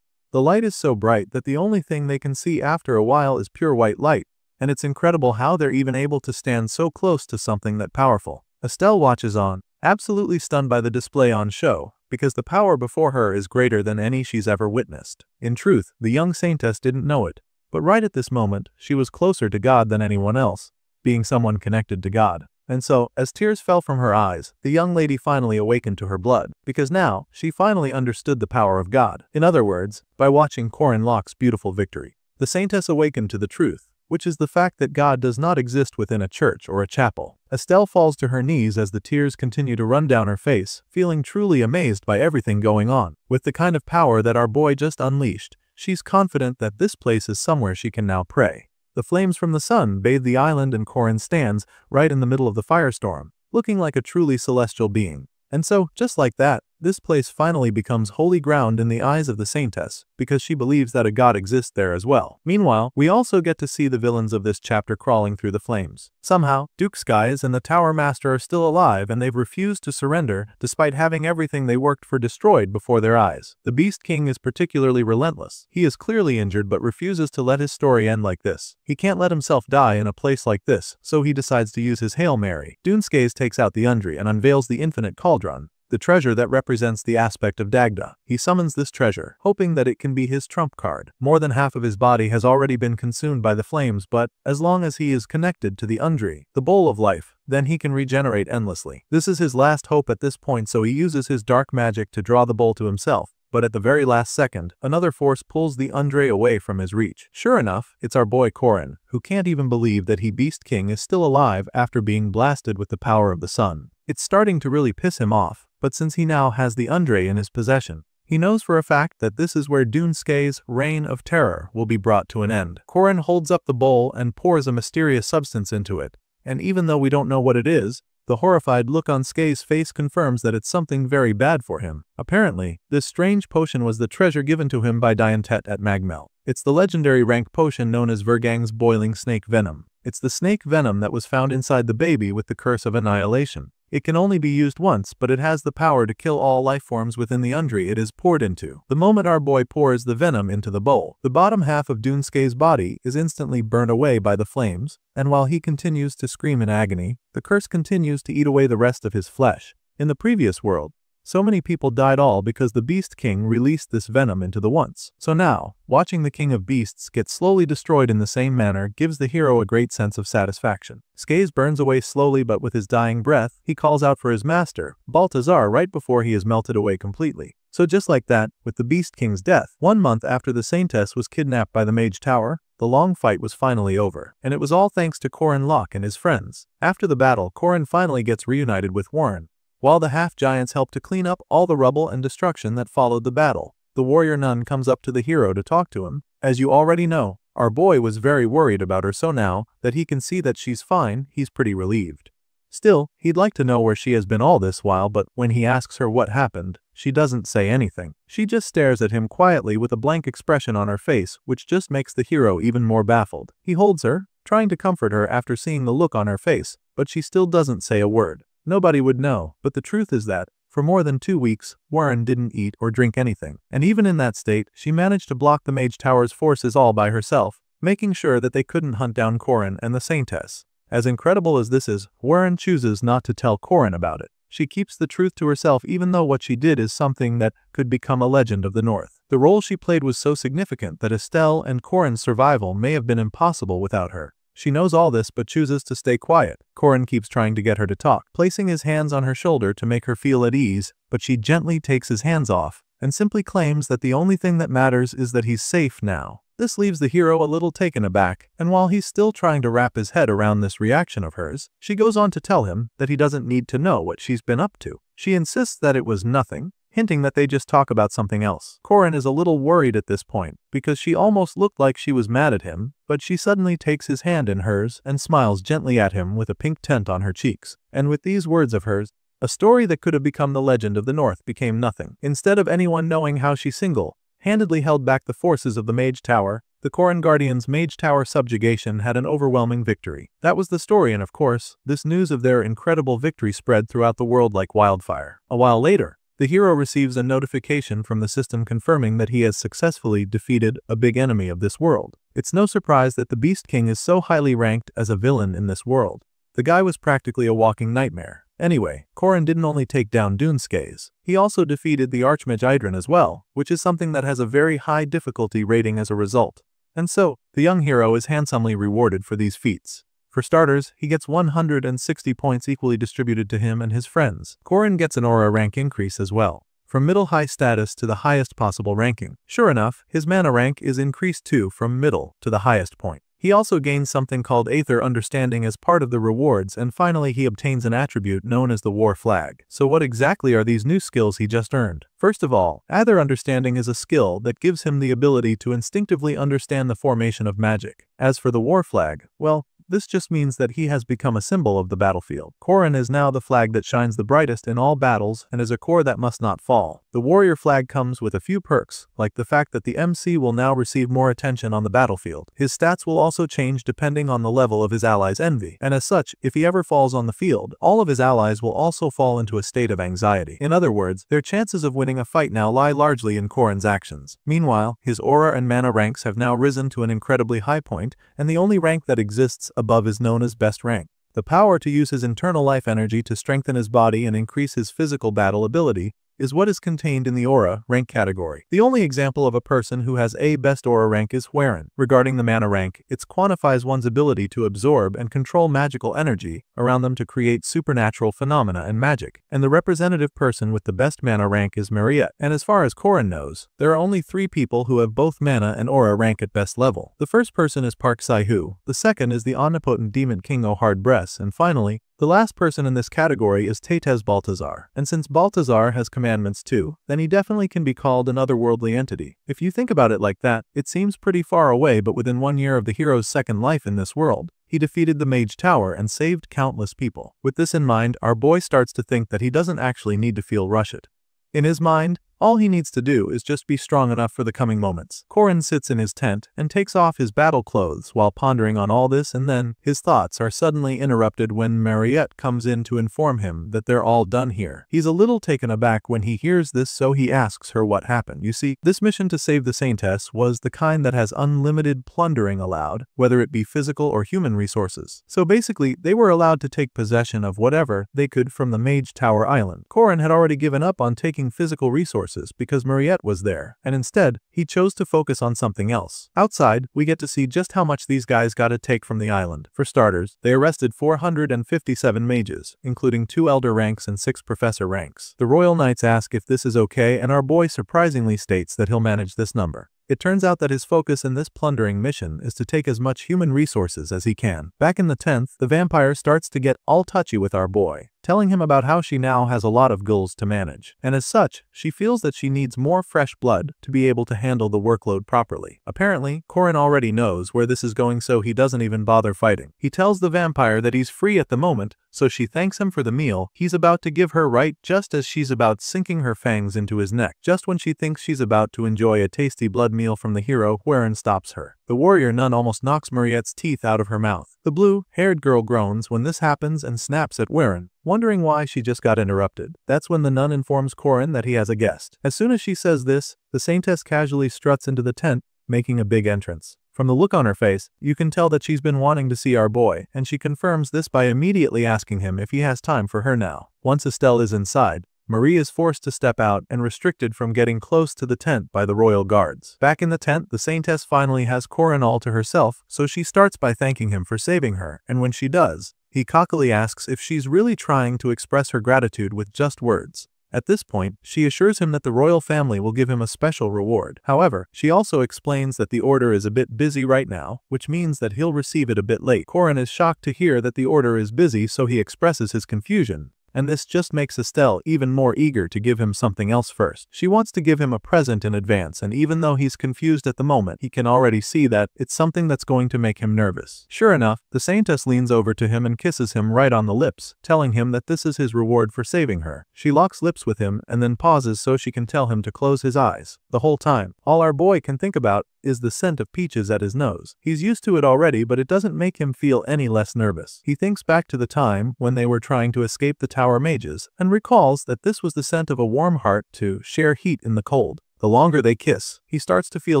The light is so bright that the only thing they can see after a while is pure white light, and it's incredible how they're even able to stand so close to something that powerful. Estelle watches on, absolutely stunned by the display on show, because the power before her is greater than any she's ever witnessed. In truth, the young Saintess didn't know it, but right at this moment, she was closer to God than anyone else, being someone connected to God. And so, as tears fell from her eyes, the young lady finally awakened to her blood, because now, she finally understood the power of God. In other words, by watching Corin Locke's beautiful victory, the Saintess awakened to the truth, which is the fact that God does not exist within a church or a chapel. Estelle falls to her knees as the tears continue to run down her face, feeling truly amazed by everything going on. With the kind of power that our boy just unleashed, She's confident that this place is somewhere she can now pray. The flames from the sun bathe the island and Corin stands right in the middle of the firestorm, looking like a truly celestial being. And so, just like that, this place finally becomes holy ground in the eyes of the saintess, because she believes that a god exists there as well. Meanwhile, we also get to see the villains of this chapter crawling through the flames. Somehow, Duke Skies and the Tower Master are still alive and they've refused to surrender despite having everything they worked for destroyed before their eyes. The Beast King is particularly relentless. He is clearly injured but refuses to let his story end like this. He can't let himself die in a place like this, so he decides to use his Hail Mary. Dunskays takes out the Undri and unveils the Infinite Cauldron, the treasure that represents the aspect of Dagda. He summons this treasure, hoping that it can be his trump card. More than half of his body has already been consumed by the flames, but as long as he is connected to the Undri, the bowl of life, then he can regenerate endlessly. This is his last hope at this point, so he uses his dark magic to draw the bowl to himself. But at the very last second, another force pulls the Undri away from his reach. Sure enough, it's our boy Corin, who can't even believe that he Beast King is still alive after being blasted with the power of the sun. It's starting to really piss him off, but since he now has the Undri in his possession, he knows for a fact that this is where Dunskay's reign of terror will be brought to an end. Corin holds up the bowl and pours a mysterious substance into it, and even though we don't know what it is, the horrified look on Skay's face confirms that it's something very bad for him. Apparently, this strange potion was the treasure given to him by Diantet at Magmel. It's the legendary rank potion known as Vergang's boiling snake venom. It's the snake venom that was found inside the baby with the curse of annihilation. It can only be used once, but it has the power to kill all lifeforms within the Undri it is poured into. The moment our boy pours the venom into the bowl, the bottom half of Dunskay's body is instantly burned away by the flames, and while he continues to scream in agony, the curse continues to eat away the rest of his flesh. In the previous world, so many people died all because the Beast King released this venom into the once. So now, watching the King of Beasts get slowly destroyed in the same manner gives the hero a great sense of satisfaction. Skaze burns away slowly, but with his dying breath, he calls out for his master, Baltazar, right before he is melted away completely. So just like that, with the Beast King's death, 1 month after the Saintess was kidnapped by the Mage Tower, the long fight was finally over, and it was all thanks to Corin Locke and his friends. After the battle, Corin finally gets reunited with Warren, while the half-giants help to clean up all the rubble and destruction that followed the battle. The warrior nun comes up to the hero to talk to him. As you already know, our boy was very worried about her, so now that he can see that she's fine, he's pretty relieved. Still, he'd like to know where she has been all this while, but when he asks her what happened, she doesn't say anything. She just stares at him quietly with a blank expression on her face, which just makes the hero even more baffled. He holds her, trying to comfort her after seeing the look on her face, but she still doesn't say a word. Nobody would know, but the truth is that, for more than 2 weeks, Warren didn't eat or drink anything. And even in that state, she managed to block the Mage Tower's forces all by herself, making sure that they couldn't hunt down Corin and the Saintess. As incredible as this is, Warren chooses not to tell Corin about it. She keeps the truth to herself even though what she did is something that could become a legend of the North. The role she played was so significant that Estelle and Corin's survival may have been impossible without her. She knows all this but chooses to stay quiet. Corin keeps trying to get her to talk, placing his hands on her shoulder to make her feel at ease, but she gently takes his hands off and simply claims that the only thing that matters is that he's safe now. This leaves the hero a little taken aback, and while he's still trying to wrap his head around this reaction of hers, she goes on to tell him that he doesn't need to know what she's been up to. She insists that it was nothing, hinting that they just talk about something else. Corin is a little worried at this point, because she almost looked like she was mad at him, but she suddenly takes his hand in hers and smiles gently at him with a pink tint on her cheeks. And with these words of hers, a story that could have become the legend of the North became nothing. Instead of anyone knowing how she single-handedly held back the forces of the Mage Tower, the Corin Guardians' Mage Tower subjugation had an overwhelming victory. That was the story, and of course, this news of their incredible victory spread throughout the world like wildfire. A while later, the hero receives a notification from the system confirming that he has successfully defeated a big enemy of this world. It's no surprise that the Beast King is so highly ranked as a villain in this world. The guy was practically a walking nightmare. Anyway, Corin didn't only take down Dunskays, he also defeated the Archmage Idrin as well, which is something that has a very high difficulty rating as a result. And so, the young hero is handsomely rewarded for these feats. For starters, he gets 160 points equally distributed to him and his friends. Corin gets an aura rank increase as well, from middle-high status to the highest possible ranking. Sure enough, his mana rank is increased too from middle to the highest point. He also gains something called Aether Understanding as part of the rewards, and finally he obtains an attribute known as the War Flag. So what exactly are these new skills he just earned? First of all, Aether Understanding is a skill that gives him the ability to instinctively understand the formation of magic. As for the War Flag, well, this just means that he has become a symbol of the battlefield. Corin is now the flag that shines the brightest in all battles and is a core that must not fall. The warrior flag comes with a few perks, like the fact that the MC will now receive more attention on the battlefield. His stats will also change depending on the level of his allies' envy, and as such, if he ever falls on the field, all of his allies will also fall into a state of anxiety. In other words, their chances of winning a fight now lie largely in Corin's actions. Meanwhile, his aura and mana ranks have now risen to an incredibly high point, and the only rank that exists above is known as best rank. The power to use his internal life energy to strengthen his body and increase his physical battle ability is what is contained in the aura rank category. The only example of a person who has a best aura rank is Huaren. Regarding the mana rank, it quantifies one's ability to absorb and control magical energy around them to create supernatural phenomena and magic, and the representative person with the best mana rank is Mariette. And as far as Corin knows, there are only 3 people who have both mana and aura rank at best level. The first person is Park Sai-hu, the second is the omnipotent demon king O'Hard Bress, and finally, the last person in this category is Tétez Baltazar, and since Baltazar has commandments too, then he definitely can be called an otherworldly entity. If you think about it like that, it seems pretty far away, but within 1 year of the hero's second life in this world, he defeated the Mage Tower and saved countless people. With this in mind, our boy starts to think that he doesn't actually need to feel rushed. In his mind, all he needs to do is just be strong enough for the coming moments. Corin sits in his tent and takes off his battle clothes while pondering on all this, and then his thoughts are suddenly interrupted when Mariette comes in to inform him that they're all done here. He's a little taken aback when he hears this, so he asks her what happened. You see, this mission to save the Saintess was the kind that has unlimited plundering allowed, whether it be physical or human resources. So basically, they were allowed to take possession of whatever they could from the Mage Tower Island. Corin had already given up on taking physical resources because Mariette was there, and instead, he chose to focus on something else. Outside, we get to see just how much these guys gotta take from the island. For starters, they arrested 457 mages, including 2 elder ranks and 6 professor ranks. The Royal Knights ask if this is okay, and our boy surprisingly states that he'll manage this number. It turns out that his focus in this plundering mission is to take as much human resources as he can. Back in the 10th, the vampire starts to get all touchy with our boy, telling him about how she now has a lot of ghouls to manage, and as such, she feels that she needs more fresh blood to be able to handle the workload properly. Apparently, Corin already knows where this is going, so he doesn't even bother fighting. He tells the vampire that he's free at the moment, so she thanks him for the meal he's about to give her right just as she's about sinking her fangs into his neck. Just when she thinks she's about to enjoy a tasty blood meal from the hero, Huaren stops her. The warrior nun almost knocks Mariette's teeth out of her mouth. The blue-haired girl groans when this happens and snaps at Huaren, wondering why she just got interrupted. That's when the nun informs Corin that he has a guest. As soon as she says this, the Saintess casually struts into the tent, making a big entrance. From the look on her face, you can tell that she's been wanting to see our boy, and she confirms this by immediately asking him if he has time for her now. Once Estelle is inside, Marie is forced to step out and restricted from getting close to the tent by the royal guards. Back in the tent, the Saintess finally has Corin all to herself, so she starts by thanking him for saving her, and when she does, he cockily asks if she's really trying to express her gratitude with just words. At this point, she assures him that the royal family will give him a special reward. However, she also explains that the order is a bit busy right now, which means that he'll receive it a bit late. Corin is shocked to hear that the order is busy, so he expresses his confusion. And this just makes Estelle even more eager to give him something else first. She wants to give him a present in advance, and even though he's confused at the moment, he can already see that it's something that's going to make him nervous. Sure enough, the Saintess leans over to him and kisses him right on the lips, telling him that this is his reward for saving her. She locks lips with him and then pauses so she can tell him to close his eyes. The whole time, all our boy can think about is the scent of peaches at his nose. He's used to it already, but it doesn't make him feel any less nervous. He thinks back to the time when they were trying to escape the tower mages, and recalls that this was the scent of a warm heart to share heat in the cold. The longer they kiss, he starts to feel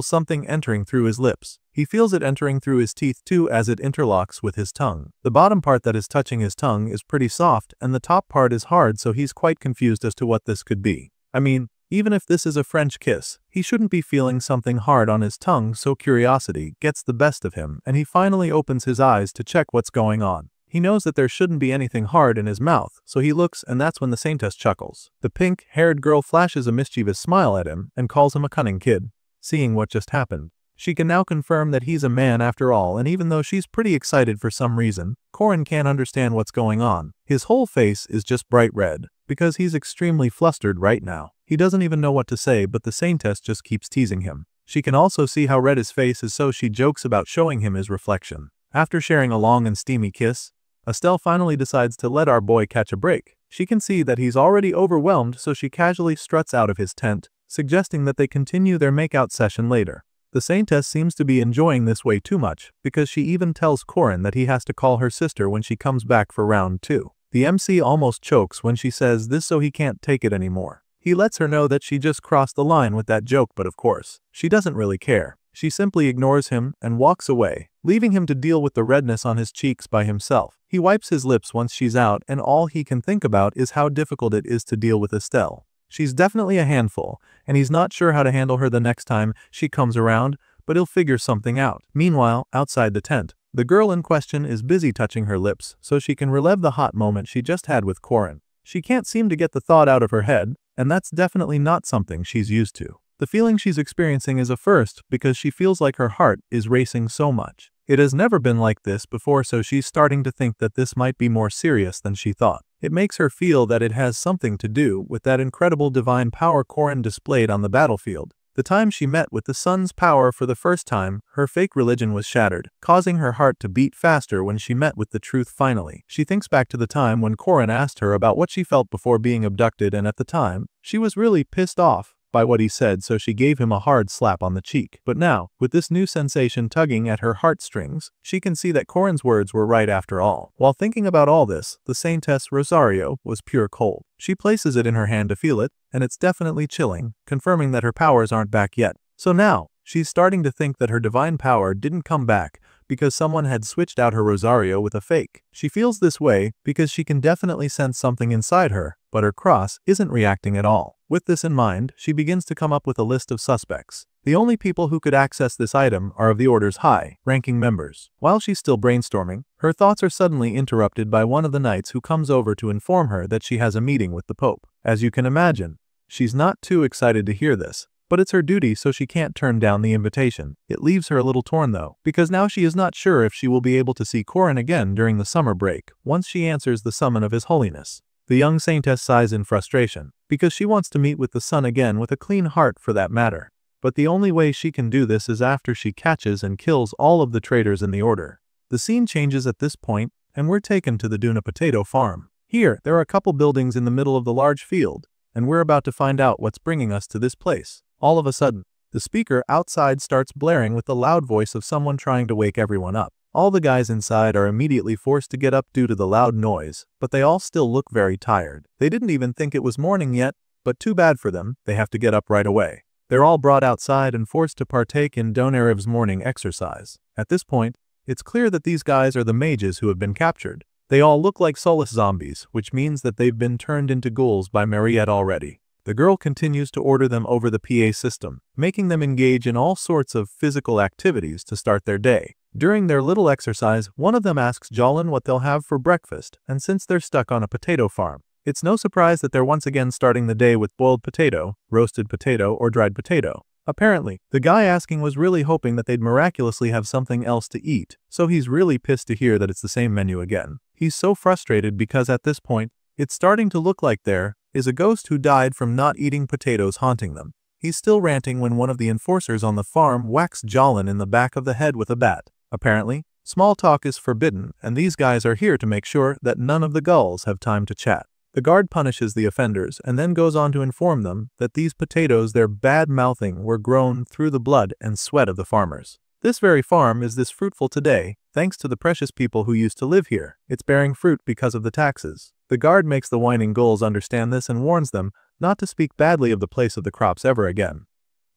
something entering through his lips. He feels it entering through his teeth too as it interlocks with his tongue. The bottom part that is touching his tongue is pretty soft, and the top part is hard, so he's quite confused as to what this could be. I mean, even if this is a French kiss, he shouldn't be feeling something hard on his tongue, so curiosity gets the best of him, and he finally opens his eyes to check what's going on. He knows that there shouldn't be anything hard in his mouth, so he looks, and that's when the Saintess chuckles. The pink-haired girl flashes a mischievous smile at him and calls him a cunning kid. Seeing what just happened, She can now confirm that he's a man after all, and even though she's pretty excited for some reason, Corin can't understand what's going on. His whole face is just bright red, because he's extremely flustered right now. He doesn't even know what to say, but the Saintess just keeps teasing him. She can also see how red his face is, so she jokes about showing him his reflection. After sharing a long and steamy kiss, Estelle finally decides to let our boy catch a break. She can see that he's already overwhelmed, so she casually struts out of his tent, suggesting that they continue their makeout session later. The Saintess seems to be enjoying this way too much, because she even tells Corin that he has to call her sister when she comes back for round 2. The MC almost chokes when she says this, so he can't take it anymore. He lets her know that she just crossed the line with that joke, but of course, she doesn't really care. She simply ignores him and walks away, leaving him to deal with the redness on his cheeks by himself. He wipes his lips once she's out, and all he can think about is how difficult it is to deal with Estelle. She's definitely a handful, and he's not sure how to handle her the next time she comes around, but he'll figure something out. Meanwhile, outside the tent, the girl in question is busy touching her lips so she can relive the hot moment she just had with Corin. She can't seem to get the thought out of her head, and that's definitely not something she's used to. The feeling she's experiencing is a first because she feels like her heart is racing so much. It has never been like this before, so she's starting to think that this might be more serious than she thought. It makes her feel that it has something to do with that incredible divine power Corin displayed on the battlefield. The time she met with the sun's power for the first time, her fake religion was shattered, causing her heart to beat faster when she met with the truth finally. She thinks back to the time when Corin asked her about what she felt before being abducted, and at the time, she was really pissed off by what he said, so she gave him a hard slap on the cheek. But now, with this new sensation tugging at her heartstrings, she can see that Corin's words were right after all. While thinking about all this, the Saintess Rosario was pure cold. She places it in her hand to feel it, and it's definitely chilling, confirming that her powers aren't back yet. So now, she's starting to think that her divine power didn't come back because someone had switched out her Rosario with a fake. She feels this way because she can definitely sense something inside her, but her cross isn't reacting at all. With this in mind, she begins to come up with a list of suspects. The only people who could access this item are of the Order's high-ranking members. While she's still brainstorming, her thoughts are suddenly interrupted by one of the knights who comes over to inform her that she has a meeting with the Pope. As you can imagine, she's not too excited to hear this, but it's her duty, so she can't turn down the invitation. It leaves her a little torn though, because now she is not sure if she will be able to see Corin again during the summer break once she answers the summon of His Holiness. The young Saintess sighs in frustration, because she wants to meet with the sun again with a clean heart for that matter. But the only way she can do this is after she catches and kills all of the traitors in the Order. The scene changes at this point, and we're taken to the Duna Potato Farm. Here, there are a couple buildings in the middle of the large field, and we're about to find out what's bringing us to this place. All of a sudden, the speaker outside starts blaring with the loud voice of someone trying to wake everyone up. All the guys inside are immediately forced to get up due to the loud noise, but they all still look very tired. They didn't even think it was morning yet, but too bad for them, they have to get up right away. They're all brought outside and forced to partake in Donarev's morning exercise. At this point, it's clear that these guys are the mages who have been captured. They all look like soulless zombies, which means that they've been turned into ghouls by Mariette already. The girl continues to order them over the PA system, making them engage in all sorts of physical activities to start their day. During their little exercise, one of them asks Jolin what they'll have for breakfast, and since they're stuck on a potato farm, it's no surprise that they're once again starting the day with boiled potato, roasted potato, or dried potato. Apparently, the guy asking was really hoping that they'd miraculously have something else to eat, so he's really pissed to hear that it's the same menu again. He's so frustrated because at this point, it's starting to look like there is a ghost who died from not eating potatoes haunting them. He's still ranting when one of the enforcers on the farm whacks Jolin in the back of the head with a bat. Apparently, small talk is forbidden, and these guys are here to make sure that none of the gulls have time to chat. The guard punishes the offenders and then goes on to inform them that these potatoes they're bad-mouthing were grown through the blood and sweat of the farmers. This very farm is this fruitful today, thanks to the precious people who used to live here. It's bearing fruit because of the taxes. The guard makes the whining gulls understand this and warns them not to speak badly of the place of the crops ever again.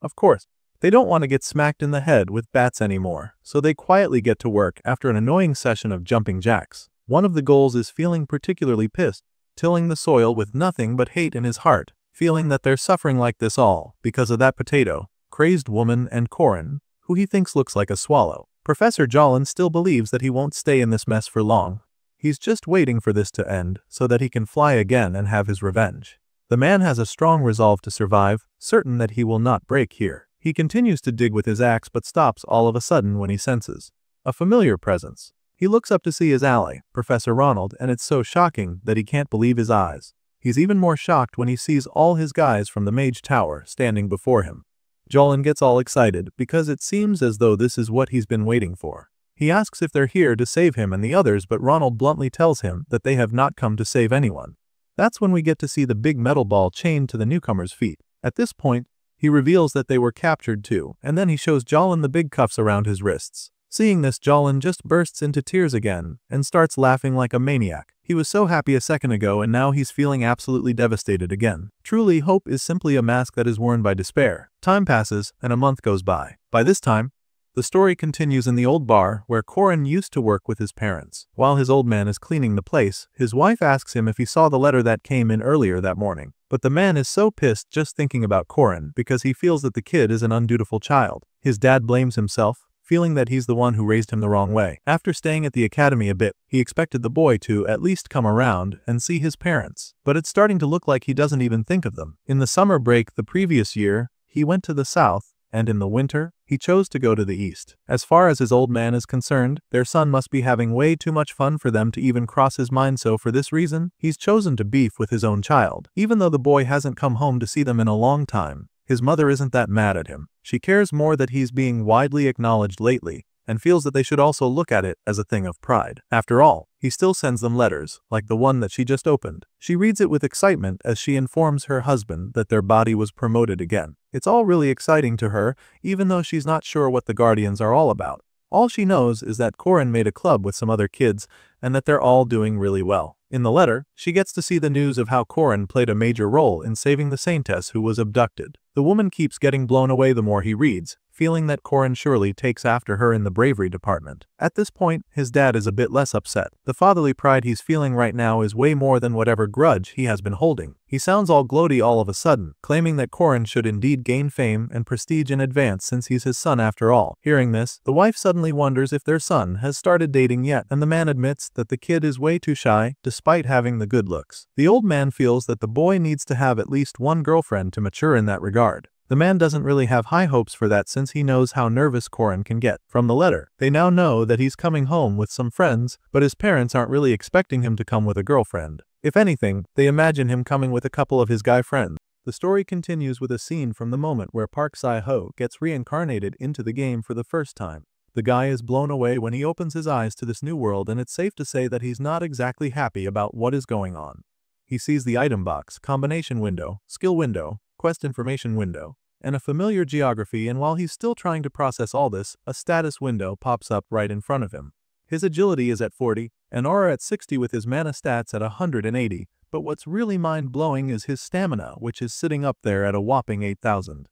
Of course, they don't want to get smacked in the head with bats anymore, so they quietly get to work after an annoying session of jumping jacks. One of the gulls is feeling particularly pissed, tilling the soil with nothing but hate in his heart, feeling that they're suffering like this all because of that potato, crazed woman, and Corin, who he thinks looks like a swallow. Professor Jolin still believes that he won't stay in this mess for long. He's just waiting for this to end so that he can fly again and have his revenge. The man has a strong resolve to survive, certain that he will not break here. He continues to dig with his axe but stops all of a sudden when he senses a familiar presence. He looks up to see his ally, Professor Ronald, and it's so shocking that he can't believe his eyes. He's even more shocked when he sees all his guys from the Mage Tower standing before him. Jolin gets all excited because it seems as though this is what he's been waiting for. He asks if they're here to save him and the others, but Ronald bluntly tells him that they have not come to save anyone. That's when we get to see the big metal ball chained to the newcomer's feet. At this point, he reveals that they were captured too, and then he shows Jolin the big cuffs around his wrists. Seeing this, Jolin just bursts into tears again and starts laughing like a maniac. He was so happy a second ago and now he's feeling absolutely devastated again. Truly, hope is simply a mask that is worn by despair. Time passes and a month goes by. By this time, the story continues in the old bar where Corin used to work with his parents. While his old man is cleaning the place, his wife asks him if he saw the letter that came in earlier that morning. But the man is so pissed just thinking about Corin because he feels that the kid is an undutiful child. His dad blames himself, feeling that he's the one who raised him the wrong way. After staying at the academy a bit, he expected the boy to at least come around and see his parents. But it's starting to look like he doesn't even think of them. In the summer break the previous year, he went to the south, and in the winter, he chose to go to the east. As far as his old man is concerned, their son must be having way too much fun for them to even cross his mind, so for this reason, he's chosen to beef with his own child. Even though the boy hasn't come home to see them in a long time, his mother isn't that mad at him. She cares more that he's being widely acknowledged lately, and feels that they should also look at it as a thing of pride. After all, he still sends them letters, like the one that she just opened. She reads it with excitement as she informs her husband that their body was promoted again. It's all really exciting to her, even though she's not sure what the Guardians are all about. All she knows is that Corin made a club with some other kids, and that they're all doing really well. In the letter, she gets to see the news of how Corin played a major role in saving the Saintess who was abducted. The woman keeps getting blown away the more he reads, feeling that Corin surely takes after her in the bravery department. At this point, his dad is a bit less upset. The fatherly pride he's feeling right now is way more than whatever grudge he has been holding. He sounds all gloaty all of a sudden, claiming that Corin should indeed gain fame and prestige in advance since he's his son after all. Hearing this, the wife suddenly wonders if their son has started dating yet, and the man admits that the kid is way too shy, despite having the good looks. The old man feels that the boy needs to have at least one girlfriend to mature in that regard. The man doesn't really have high hopes for that since he knows how nervous Corin can get. From the letter, they now know that he's coming home with some friends, but his parents aren't really expecting him to come with a girlfriend. If anything, they imagine him coming with a couple of his guy friends. The story continues with a scene from the moment where Park Si-ho gets reincarnated into the game for the first time. The guy is blown away when he opens his eyes to this new world, and it's safe to say that he's not exactly happy about what is going on. He sees the item box, combination window, skill window, quest information window, and a familiar geography, and while he's still trying to process all this, a status window pops up right in front of him. His agility is at 40, and aura at 60 with his mana stats at 180, but what's really mind-blowing is his stamina, which is sitting up there at a whopping 8,000.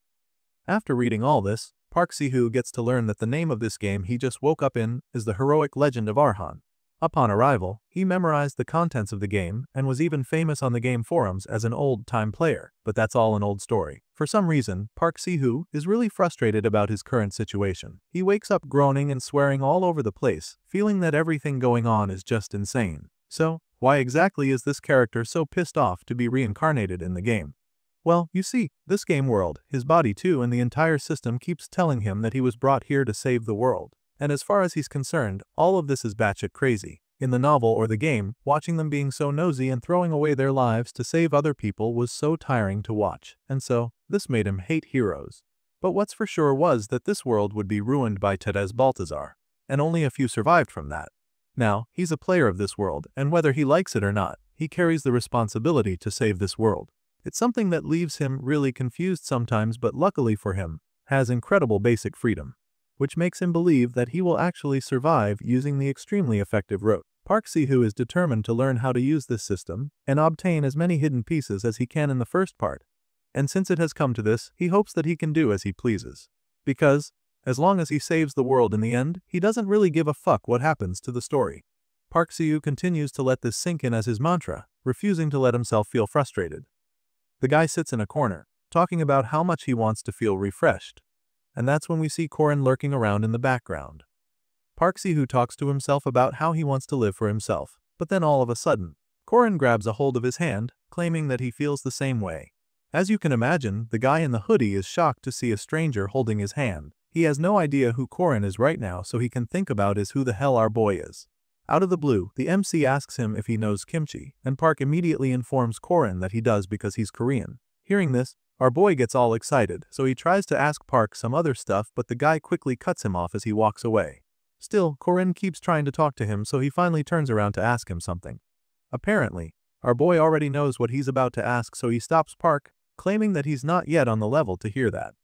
After reading all this, Park Si-ho gets to learn that the name of this game he just woke up in is the Heroic Legend of Arhan. Upon arrival, he memorized the contents of the game and was even famous on the game forums as an old-time player, but that's all an old story. For some reason, Park Si-ho is really frustrated about his current situation. He wakes up groaning and swearing all over the place, feeling that everything going on is just insane. So, why exactly is this character so pissed off to be reincarnated in the game? Well, you see, this game world, his body too, and the entire system keeps telling him that he was brought here to save the world. And as far as he's concerned, all of this is batshit crazy. In the novel or the game, watching them being so nosy and throwing away their lives to save other people was so tiring to watch, and so, this made him hate heroes. But what's for sure was that this world would be ruined by Therese Balthazar, and only a few survived from that. Now, he's a player of this world, and whether he likes it or not, he carries the responsibility to save this world. It's something that leaves him really confused sometimes, but luckily for him, has incredible basic freedom, which makes him believe that he will actually survive using the extremely effective route. Park Si-ho is determined to learn how to use this system and obtain as many hidden pieces as he can in the first part. And since it has come to this, he hopes that he can do as he pleases. Because, as long as he saves the world in the end, he doesn't really give a fuck what happens to the story. Park Si-ho continues to let this sink in as his mantra, refusing to let himself feel frustrated. The guy sits in a corner, talking about how much he wants to feel refreshed. And that's when we see Corin lurking around in the background. Park Si-ho talks to himself about how he wants to live for himself, but then all of a sudden, Corin grabs a hold of his hand, claiming that he feels the same way. As you can imagine, the guy in the hoodie is shocked to see a stranger holding his hand. He has no idea who Corin is right now, so he can think about is who the hell our boy is. Out of the blue, the MC asks him if he knows kimchi, and Park immediately informs Corin that he does because he's Korean. Hearing this, our boy gets all excited, so he tries to ask Park some other stuff, but the guy quickly cuts him off as he walks away. Still, Corin keeps trying to talk to him, so he finally turns around to ask him something. Apparently, our boy already knows what he's about to ask, so he stops Park, claiming that he's not yet on the level to hear that.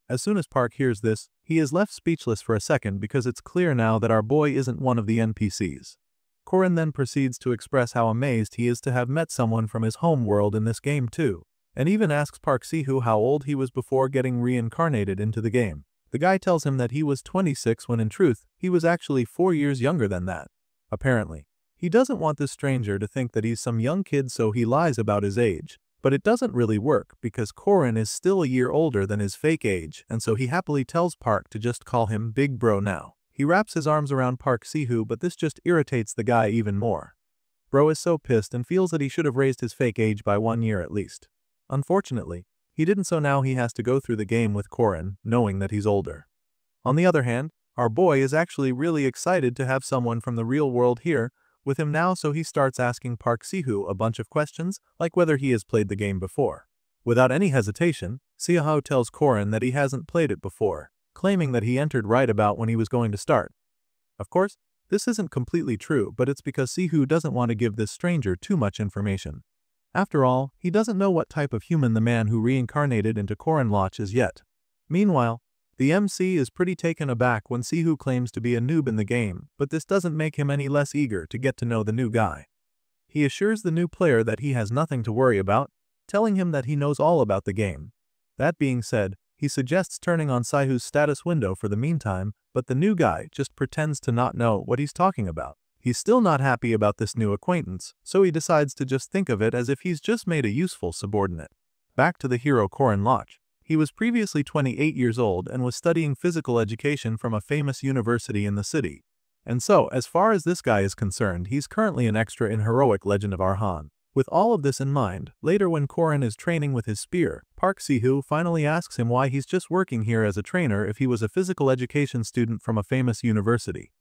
As soon as Park hears this, he is left speechless for a second because it's clear now that our boy isn't one of the NPCs. Corin then proceeds to express how amazed he is to have met someone from his home world in this game too, and even asks Park Sihu how old he was before getting reincarnated into the game. The guy tells him that he was 26 when in truth, he was actually 4 years younger than that. Apparently, he doesn't want this stranger to think that he's some young kid, so he lies about his age. But it doesn't really work because Corin is still a year older than his fake age, and so he happily tells Park to just call him Big Bro now. He wraps his arms around Park Sihu, but this just irritates the guy even more. Bro is so pissed and feels that he should have raised his fake age by 1 year at least. Unfortunately, he didn't, so now he has to go through the game with Corin, knowing that he's older. On the other hand, our boy is actually really excited to have someone from the real world here with him now, so he starts asking Park Sihu a bunch of questions, like whether he has played the game before. Without any hesitation, Sihu tells Corin that he hasn't played it before, claiming that he entered right about when he was going to start. Of course, this isn't completely true, but it's because Sihu doesn't want to give this stranger too much information. After all, he doesn't know what type of human the man who reincarnated into Corin Loch is yet. Meanwhile, the MC is pretty taken aback when Sihu claims to be a noob in the game, but this doesn't make him any less eager to get to know the new guy. He assures the new player that he has nothing to worry about, telling him that he knows all about the game. That being said, he suggests turning on Sihu's status window for the meantime, but the new guy just pretends to not know what he's talking about. He's still not happy about this new acquaintance, so he decides to just think of it as if he's just made a useful subordinate. Back to the hero Corin Loch. He was previously 28 years old and was studying physical education from a famous university in the city. And so, as far as this guy is concerned, he's currently an extra in Heroic Legend of Arhan. With all of this in mind, later when Corin is training with his spear, Park Sihu finally asks him why he's just working here as a trainer if he was a physical education student from a famous university.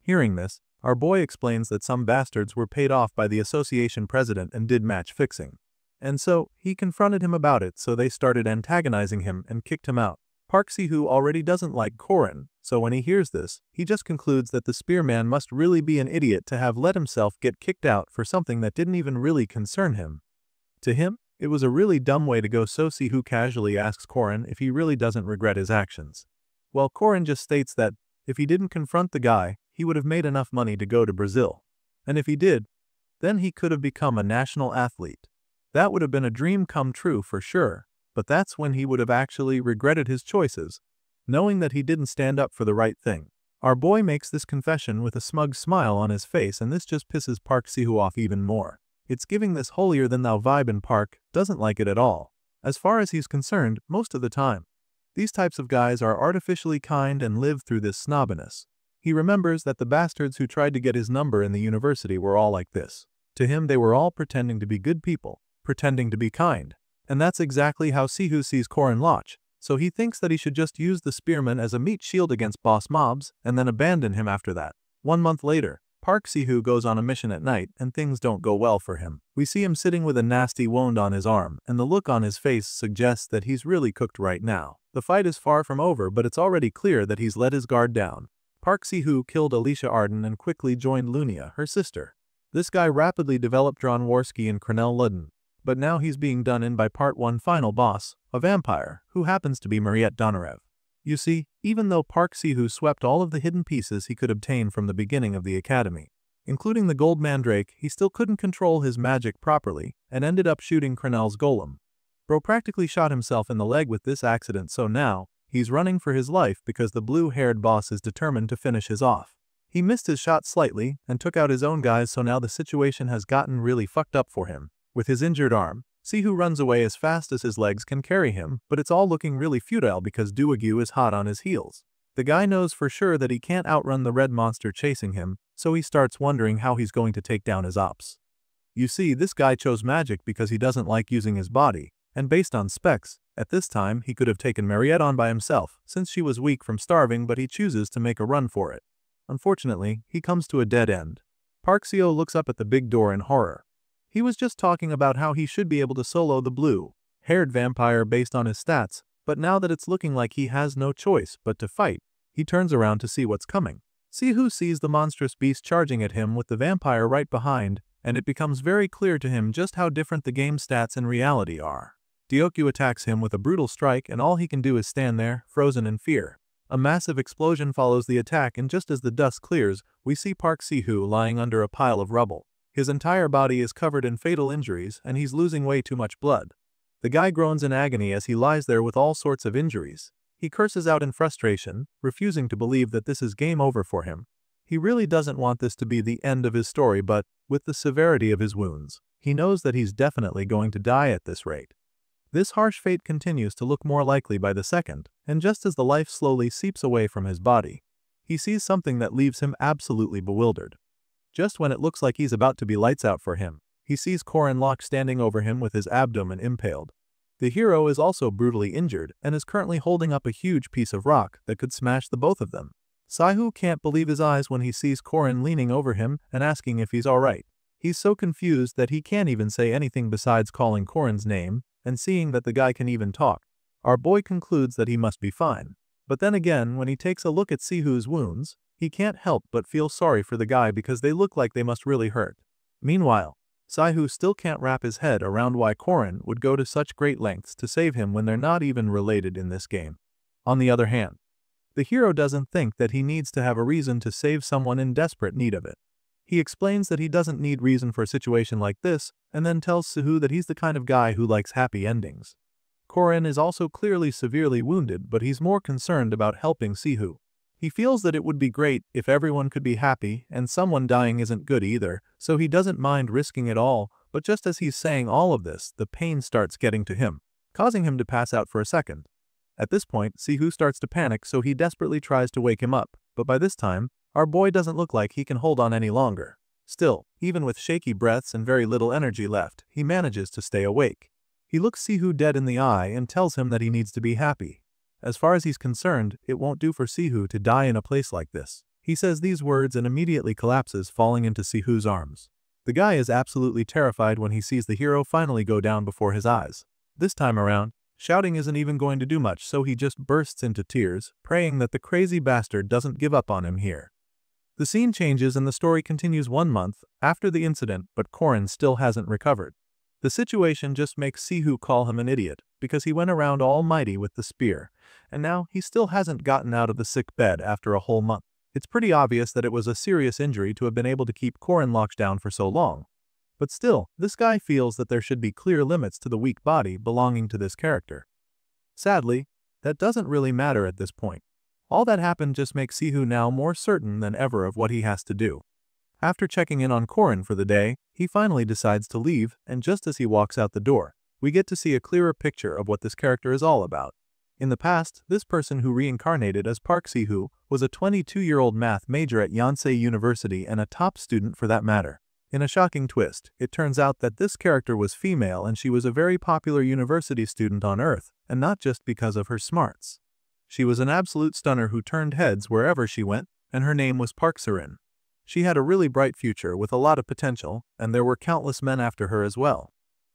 Hearing this, our boy explains that some bastards were paid off by the association president and did match fixing. And so, he confronted him about it, so they started antagonizing him and kicked him out. Park Sihu already doesn't like Corin, so when he hears this, he just concludes that the spearman must really be an idiot to have let himself get kicked out for something that didn't even really concern him. To him, it was a really dumb way to go, so Sihu casually asks Corin if he really doesn't regret his actions. Well, Corin just states that, if he didn't confront the guy, he would have made enough money to go to Brazil. And if he did, then he could have become a national athlete. That would have been a dream come true for sure, but that's when he would have actually regretted his choices, knowing that he didn't stand up for the right thing. Our boy makes this confession with a smug smile on his face, and this just pisses Park Sihu off even more. It's giving this holier-than-thou vibe, and Park doesn't like it at all. As far as he's concerned, most of the time, these types of guys are artificially kind and live through this snobbiness. He remembers that the bastards who tried to get his number in the university were all like this. To him, they were all pretending to be good people, pretending to be kind. And that's exactly how Sihu sees Corin Loch, so he thinks that he should just use the spearman as a meat shield against boss mobs, and then abandon him after that. 1 month later, Park Sihu goes on a mission at night, and things don't go well for him. We see him sitting with a nasty wound on his arm, and the look on his face suggests that he's really cooked right now. The fight is far from over, but it's already clear that he's let his guard down. Park Sihu killed Alicia Arden and quickly joined Lunia, her sister. This guy rapidly developed Dronwarski and Cornel Ludden, but now he's being done in by Part 1 final boss, a vampire, who happens to be Mariette Donarev. You see, even though Park Sihu swept all of the hidden pieces he could obtain from the beginning of the academy, including the gold mandrake, he still couldn't control his magic properly, and ended up shooting Cornel's golem. Bro practically shot himself in the leg with this accident, so now, he's running for his life because the blue-haired boss is determined to finish his off. He missed his shot slightly, and took out his own guys, so now the situation has gotten really fucked up for him. With his injured arm, Sihu runs away as fast as his legs can carry him, but it's all looking really futile because Duagyu is hot on his heels. The guy knows for sure that he can't outrun the red monster chasing him, so he starts wondering how he's going to take down his ops. You see, this guy chose magic because he doesn't like using his body, And based on specs, at this time he could have taken Mariette on by himself, since she was weak from starving, but he chooses to make a run for it. Unfortunately, he comes to a dead end. Park Seo looks up at the big door in horror. He was just talking about how he should be able to solo the blue-haired vampire based on his stats, but now that it's looking like he has no choice but to fight, he turns around to see what's coming. Sihu sees the monstrous beast charging at him with the vampire right behind, and it becomes very clear to him just how different the game stats in reality are. Ryokyu attacks him with a brutal strike, and all he can do is stand there, frozen in fear. A massive explosion follows the attack, and just as the dust clears, we see Park Sihu lying under a pile of rubble. His entire body is covered in fatal injuries, and he's losing way too much blood. The guy groans in agony as he lies there with all sorts of injuries. He curses out in frustration, refusing to believe that this is game over for him. He really doesn't want this to be the end of his story, but, with the severity of his wounds, he knows that he's definitely going to die at this rate. This harsh fate continues to look more likely by the second, and just as the life slowly seeps away from his body, he sees something that leaves him absolutely bewildered. Just when it looks like he's about to be lights out for him, he sees Corin standing over him with his abdomen impaled. The hero is also brutally injured and is currently holding up a huge piece of rock that could smash the both of them. Sihu can't believe his eyes when he sees Corin leaning over him and asking if he's alright. He's so confused that he can't even say anything besides calling Corin's name, and seeing that the guy can even talk, our boy concludes that he must be fine. But then again, when he takes a look at Sihu's wounds, he can't help but feel sorry for the guy because they look like they must really hurt. Meanwhile, Sihu still can't wrap his head around why Corin would go to such great lengths to save him when they're not even related in this game. On the other hand, the hero doesn't think that he needs to have a reason to save someone in desperate need of it. He explains that he doesn't need reason for a situation like this, and then tells Sihu that he's the kind of guy who likes happy endings. Corin is also clearly severely wounded, but he's more concerned about helping Sihu. He feels that it would be great if everyone could be happy, and someone dying isn't good either, so he doesn't mind risking it all, but just as he's saying all of this, the pain starts getting to him, causing him to pass out for a second. At this point, Sihu starts to panic, so he desperately tries to wake him up, but by this time, our boy doesn't look like he can hold on any longer. Still, even with shaky breaths and very little energy left, he manages to stay awake. He looks Sihu dead in the eye and tells him that he needs to be happy. As far as he's concerned, it won't do for Sihu to die in a place like this. He says these words and immediately collapses, falling into Sihu's arms. The guy is absolutely terrified when he sees the hero finally go down before his eyes. This time around, shouting isn't even going to do much, so he just bursts into tears, praying that the crazy bastard doesn't give up on him here. The scene changes and the story continues 1 month after the incident, but Corin still hasn't recovered. The situation just makes Sihu call him an idiot, because he went around all mighty with the spear, and now he still hasn't gotten out of the sick bed after a whole month. It's pretty obvious that it was a serious injury to have been able to keep Corin locked down for so long. But still, this guy feels that there should be clear limits to the weak body belonging to this character. Sadly, that doesn't really matter at this point. All that happened just makes Sihu now more certain than ever of what he has to do. After checking in on Corin for the day, he finally decides to leave, and just as he walks out the door, we get to see a clearer picture of what this character is all about. In the past, this person who reincarnated as Park Sihu was a 22-year-old math major at Yonsei University and a top student for that matter. In a shocking twist, it turns out that this character was female and she was a very popular university student on Earth, and not just because of her smarts. She was an absolute stunner who turned heads wherever she went, and her name was Park Corin. She had a really bright future with a lot of potential, and there were countless men after her as well.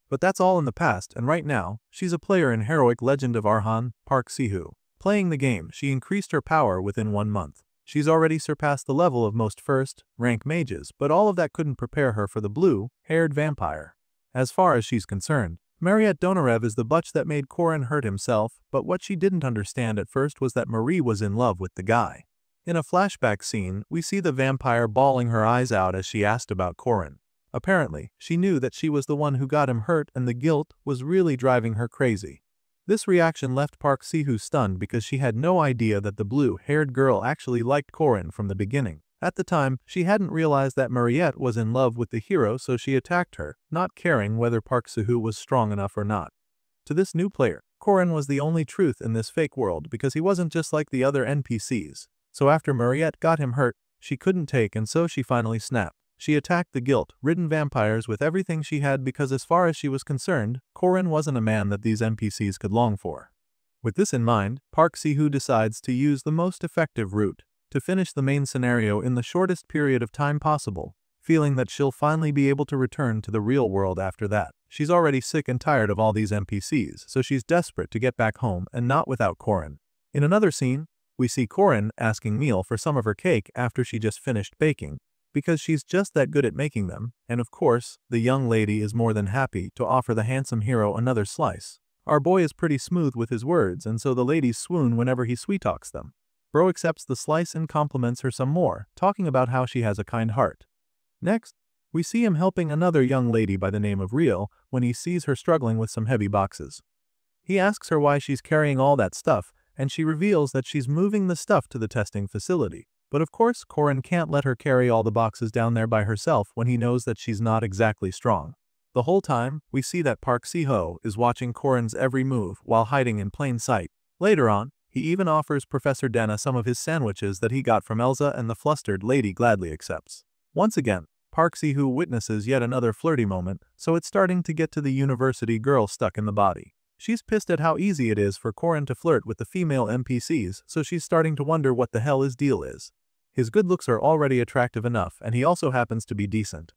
But that's all in the past, and right now, she's a player in heroic Legend of Arhan, Park Sihu. Playing the game, she increased her power within 1 month. She's already surpassed the level of most first-rank mages, but all of that couldn't prepare her for the blue-haired vampire. As far as she's concerned, Mariette Donarev is the butch that made Corin hurt himself, but what she didn't understand at first was that Marie was in love with the guy. In a flashback scene, we see the vampire bawling her eyes out as she asked about Corin. Apparently, she knew that she was the one who got him hurt and the guilt was really driving her crazy. This reaction left Park Sihu stunned because she had no idea that the blue-haired girl actually liked Corin from the beginning. At the time, she hadn't realized that Mariette was in love with the hero, so she attacked her, not caring whether Park Sihu was strong enough or not. To this new player, Corin was the only truth in this fake world because he wasn't just like the other NPCs. So after Mariette got him hurt, she couldn't take, and so she finally snapped. She attacked the guilt-ridden vampires with everything she had because as far as she was concerned, Corin wasn't a man that these NPCs could long for. With this in mind, Park Si-hoo decides to use the most effective route to finish the main scenario in the shortest period of time possible, feeling that she'll finally be able to return to the real world after that. She's already sick and tired of all these NPCs, so she's desperate to get back home and not without Corin. In another scene, we see Corin asking Meal for some of her cake after she just finished baking, because she's just that good at making them, and of course, the young lady is more than happy to offer the handsome hero another slice. Our boy is pretty smooth with his words, and so the ladies swoon whenever he sweet-talks them. Bro accepts the slice and compliments her some more, talking about how she has a kind heart. Next, we see him helping another young lady by the name of Rio when he sees her struggling with some heavy boxes. He asks her why she's carrying all that stuff, and she reveals that she's moving the stuff to the testing facility. But of course, Corin can't let her carry all the boxes down there by herself when he knows that she's not exactly strong. The whole time, we see that Park Si-ho is watching Corin's every move while hiding in plain sight. Later on, he even offers Professor Dana some of his sandwiches that he got from Elsa, and the flustered lady gladly accepts. Once again, Park Si-hoo witnesses yet another flirty moment, so it's starting to get to the university girl stuck in the body. She's pissed at how easy it is for Corin to flirt with the female NPCs, so she's starting to wonder what the hell his deal is. His good looks are already attractive enough, and he also happens to be decent.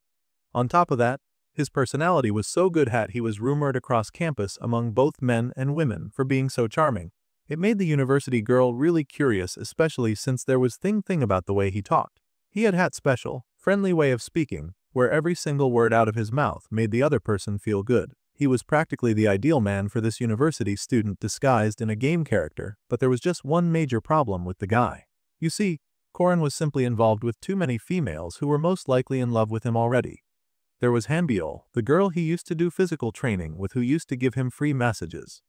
On top of that, his personality was so good that he was rumored across campus among both men and women for being so charming. It made the university girl really curious, especially since there was thing about the way he talked. He had special, friendly way of speaking, where every single word out of his mouth made the other person feel good. He was practically the ideal man for this university student disguised in a game character, but there was just one major problem with the guy. You see, Corin was simply involved with too many females who were most likely in love with him already. There was Hanbyul, the girl he used to do physical training with who used to give him free messages.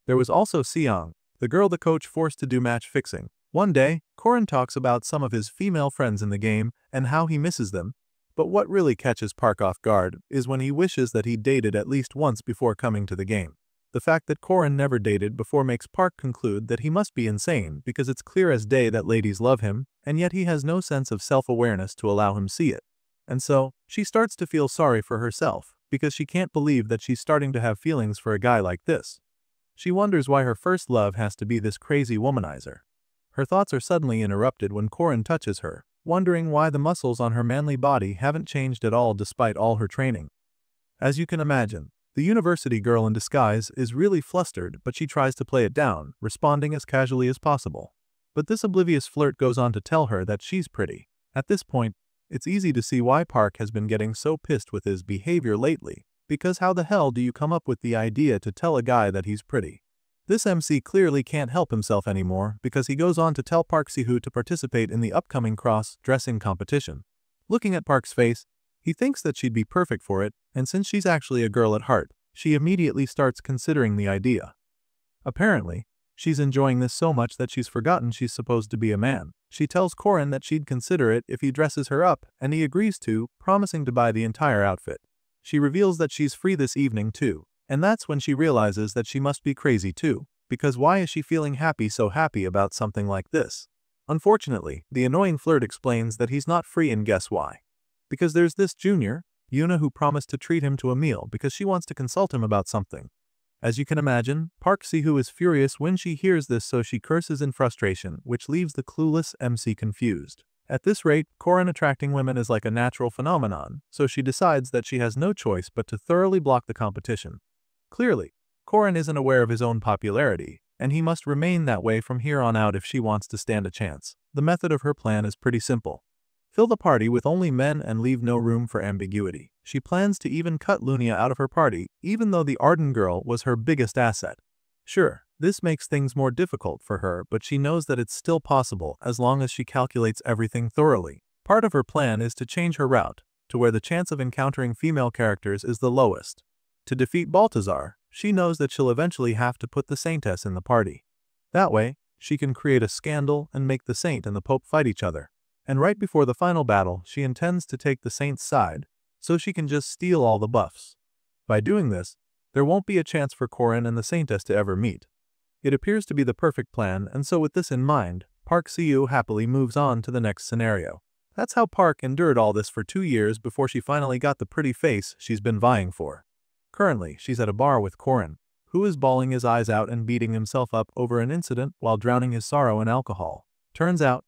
There was also Seong, the girl the coach forced to do match fixing. One day, Corin talks about some of his female friends in the game and how he misses them, but what really catches Park off guard is when he wishes that he dated at least once before coming to the game. The fact that Corin never dated before makes Park conclude that he must be insane because it's clear as day that ladies love him, and yet he has no sense of self-awareness to allow him see it. And so, she starts to feel sorry for herself because she can't believe that she's starting to have feelings for a guy like this. She wonders why her first love has to be this crazy womanizer. Her thoughts are suddenly interrupted when Corin touches her, wondering why the muscles on her manly body haven't changed at all despite all her training. As you can imagine, the university girl in disguise is really flustered, but she tries to play it down, responding as casually as possible. But this oblivious flirt goes on to tell her that she's pretty. At this point, it's easy to see why Park has been getting so pissed with his behavior lately, because how the hell do you come up with the idea to tell a guy that he's pretty? This MC clearly can't help himself anymore because he goes on to tell Park Si-hoo to participate in the upcoming cross-dressing competition. Looking at Park's face, he thinks that she'd be perfect for it, and since she's actually a girl at heart, she immediately starts considering the idea. Apparently, she's enjoying this so much that she's forgotten she's supposed to be a man. She tells Corin that she'd consider it if he dresses her up, and he agrees to, promising to buy the entire outfit. She reveals that she's free this evening too, and that's when she realizes that she must be crazy too, because why is she feeling so happy about something like this? Unfortunately, the annoying flirt explains that he's not free, and guess why? Because there's this junior, Yuna, who promised to treat him to a meal because she wants to consult him about something. As you can imagine, Park Si-hoo is furious when she hears this, so she curses in frustration, which leaves the clueless MC confused. At this rate, Corin attracting women is like a natural phenomenon, so she decides that she has no choice but to thoroughly block the competition. Clearly, Corin isn't aware of his own popularity, and he must remain that way from here on out if she wants to stand a chance. The method of her plan is pretty simple. Fill the party with only men and leave no room for ambiguity. She plans to even cut Lunia out of her party, even though the Arden girl was her biggest asset. Sure, this makes things more difficult for her, but she knows that it's still possible as long as she calculates everything thoroughly. Part of her plan is to change her route to where the chance of encountering female characters is the lowest. To defeat Baltazar, she knows that she'll eventually have to put the Saintess in the party. That way, she can create a scandal and make the Saint and the Pope fight each other. And right before the final battle, she intends to take the Saint's side, so she can just steal all the buffs. By doing this, there won't be a chance for Corin and the Saintess to ever meet. It appears to be the perfect plan, and so with this in mind, Park Si-hoo happily moves on to the next scenario. That's how Park endured all this for 2 years before she finally got the pretty face she's been vying for. Currently, she's at a bar with Corin, who is bawling his eyes out and beating himself up over an incident while drowning his sorrow in alcohol. Turns out,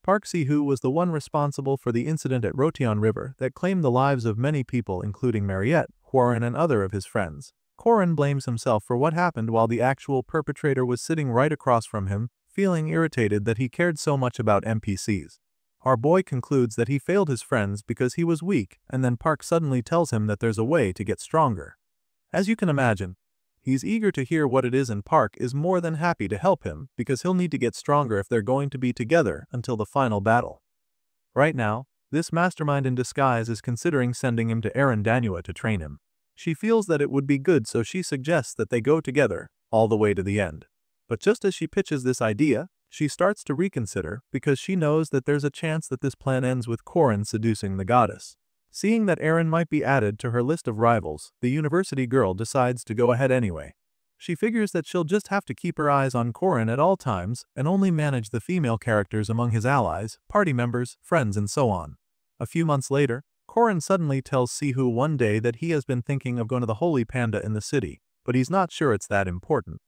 Park Si-hoo was the one responsible for the incident at Rotion River that claimed the lives of many people including Mariette, Corin and other of his friends. Corin blames himself for what happened while the actual perpetrator was sitting right across from him, feeling irritated that he cared so much about NPCs. Our boy concludes that he failed his friends because he was weak, and then Park suddenly tells him that there's a way to get stronger. As you can imagine, he's eager to hear what it is, and Park is more than happy to help him because he'll need to get stronger if they're going to be together until the final battle. Right now, this mastermind in disguise is considering sending him to Danua to train him. She feels that it would be good, so she suggests that they go together all the way to the end. But just as she pitches this idea, she starts to reconsider because she knows that there's a chance that this plan ends with Corin seducing the goddess. Seeing that Eren might be added to her list of rivals, the university girl decides to go ahead anyway. She figures that she'll just have to keep her eyes on Corin at all times and only manage the female characters among his allies, party members, friends and so on. A few months later, Corin suddenly tells Si-hoo one day that he has been thinking of going to the Holy Panda in the city, but he's not sure it's that important.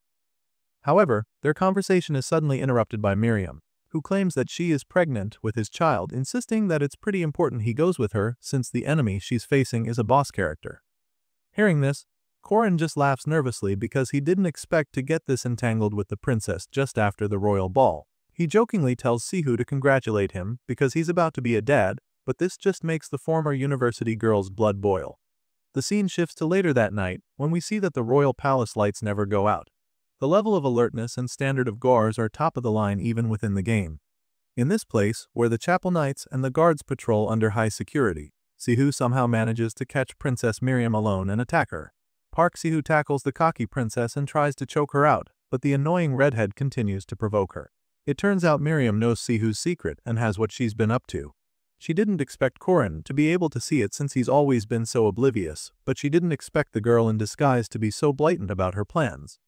However, their conversation is suddenly interrupted by Miriam, who claims that she is pregnant with his child, insisting that it's pretty important he goes with her since the enemy she's facing is a boss character. Hearing this, Corin just laughs nervously because he didn't expect to get this entangled with the princess just after the royal ball. He jokingly tells Si-hoo to congratulate him because he's about to be a dad, but this just makes the former university girl's blood boil. The scene shifts to later that night when we see that the royal palace lights never go out. The level of alertness and standard of guards are top of the line even within the game. In this place, where the chapel knights and the guards patrol under high security, Si-hoo somehow manages to catch Princess Miriam alone and attack her. Park Si-hoo tackles the cocky princess and tries to choke her out, but the annoying redhead continues to provoke her. It turns out Miriam knows Si-hoo's secret and has what she's been up to. She didn't expect Corin to be able to see it since he's always been so oblivious, but she didn't expect the girl in disguise to be so blatant about her plans.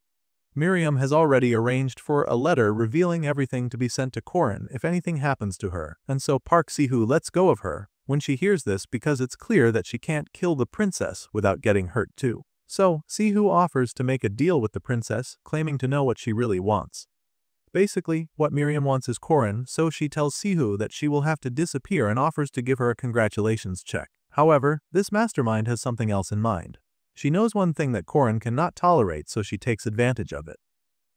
Miriam has already arranged for a letter revealing everything to be sent to Corin if anything happens to her, and so Park Si-hoo lets go of her when she hears this because it's clear that she can't kill the princess without getting hurt too. So, Si-hoo offers to make a deal with the princess, claiming to know what she really wants. Basically, what Miriam wants is Corin, so she tells Si-hoo that she will have to disappear and offers to give her a congratulations check. However, this mastermind has something else in mind. She knows one thing that Corin cannot tolerate, so she takes advantage of it.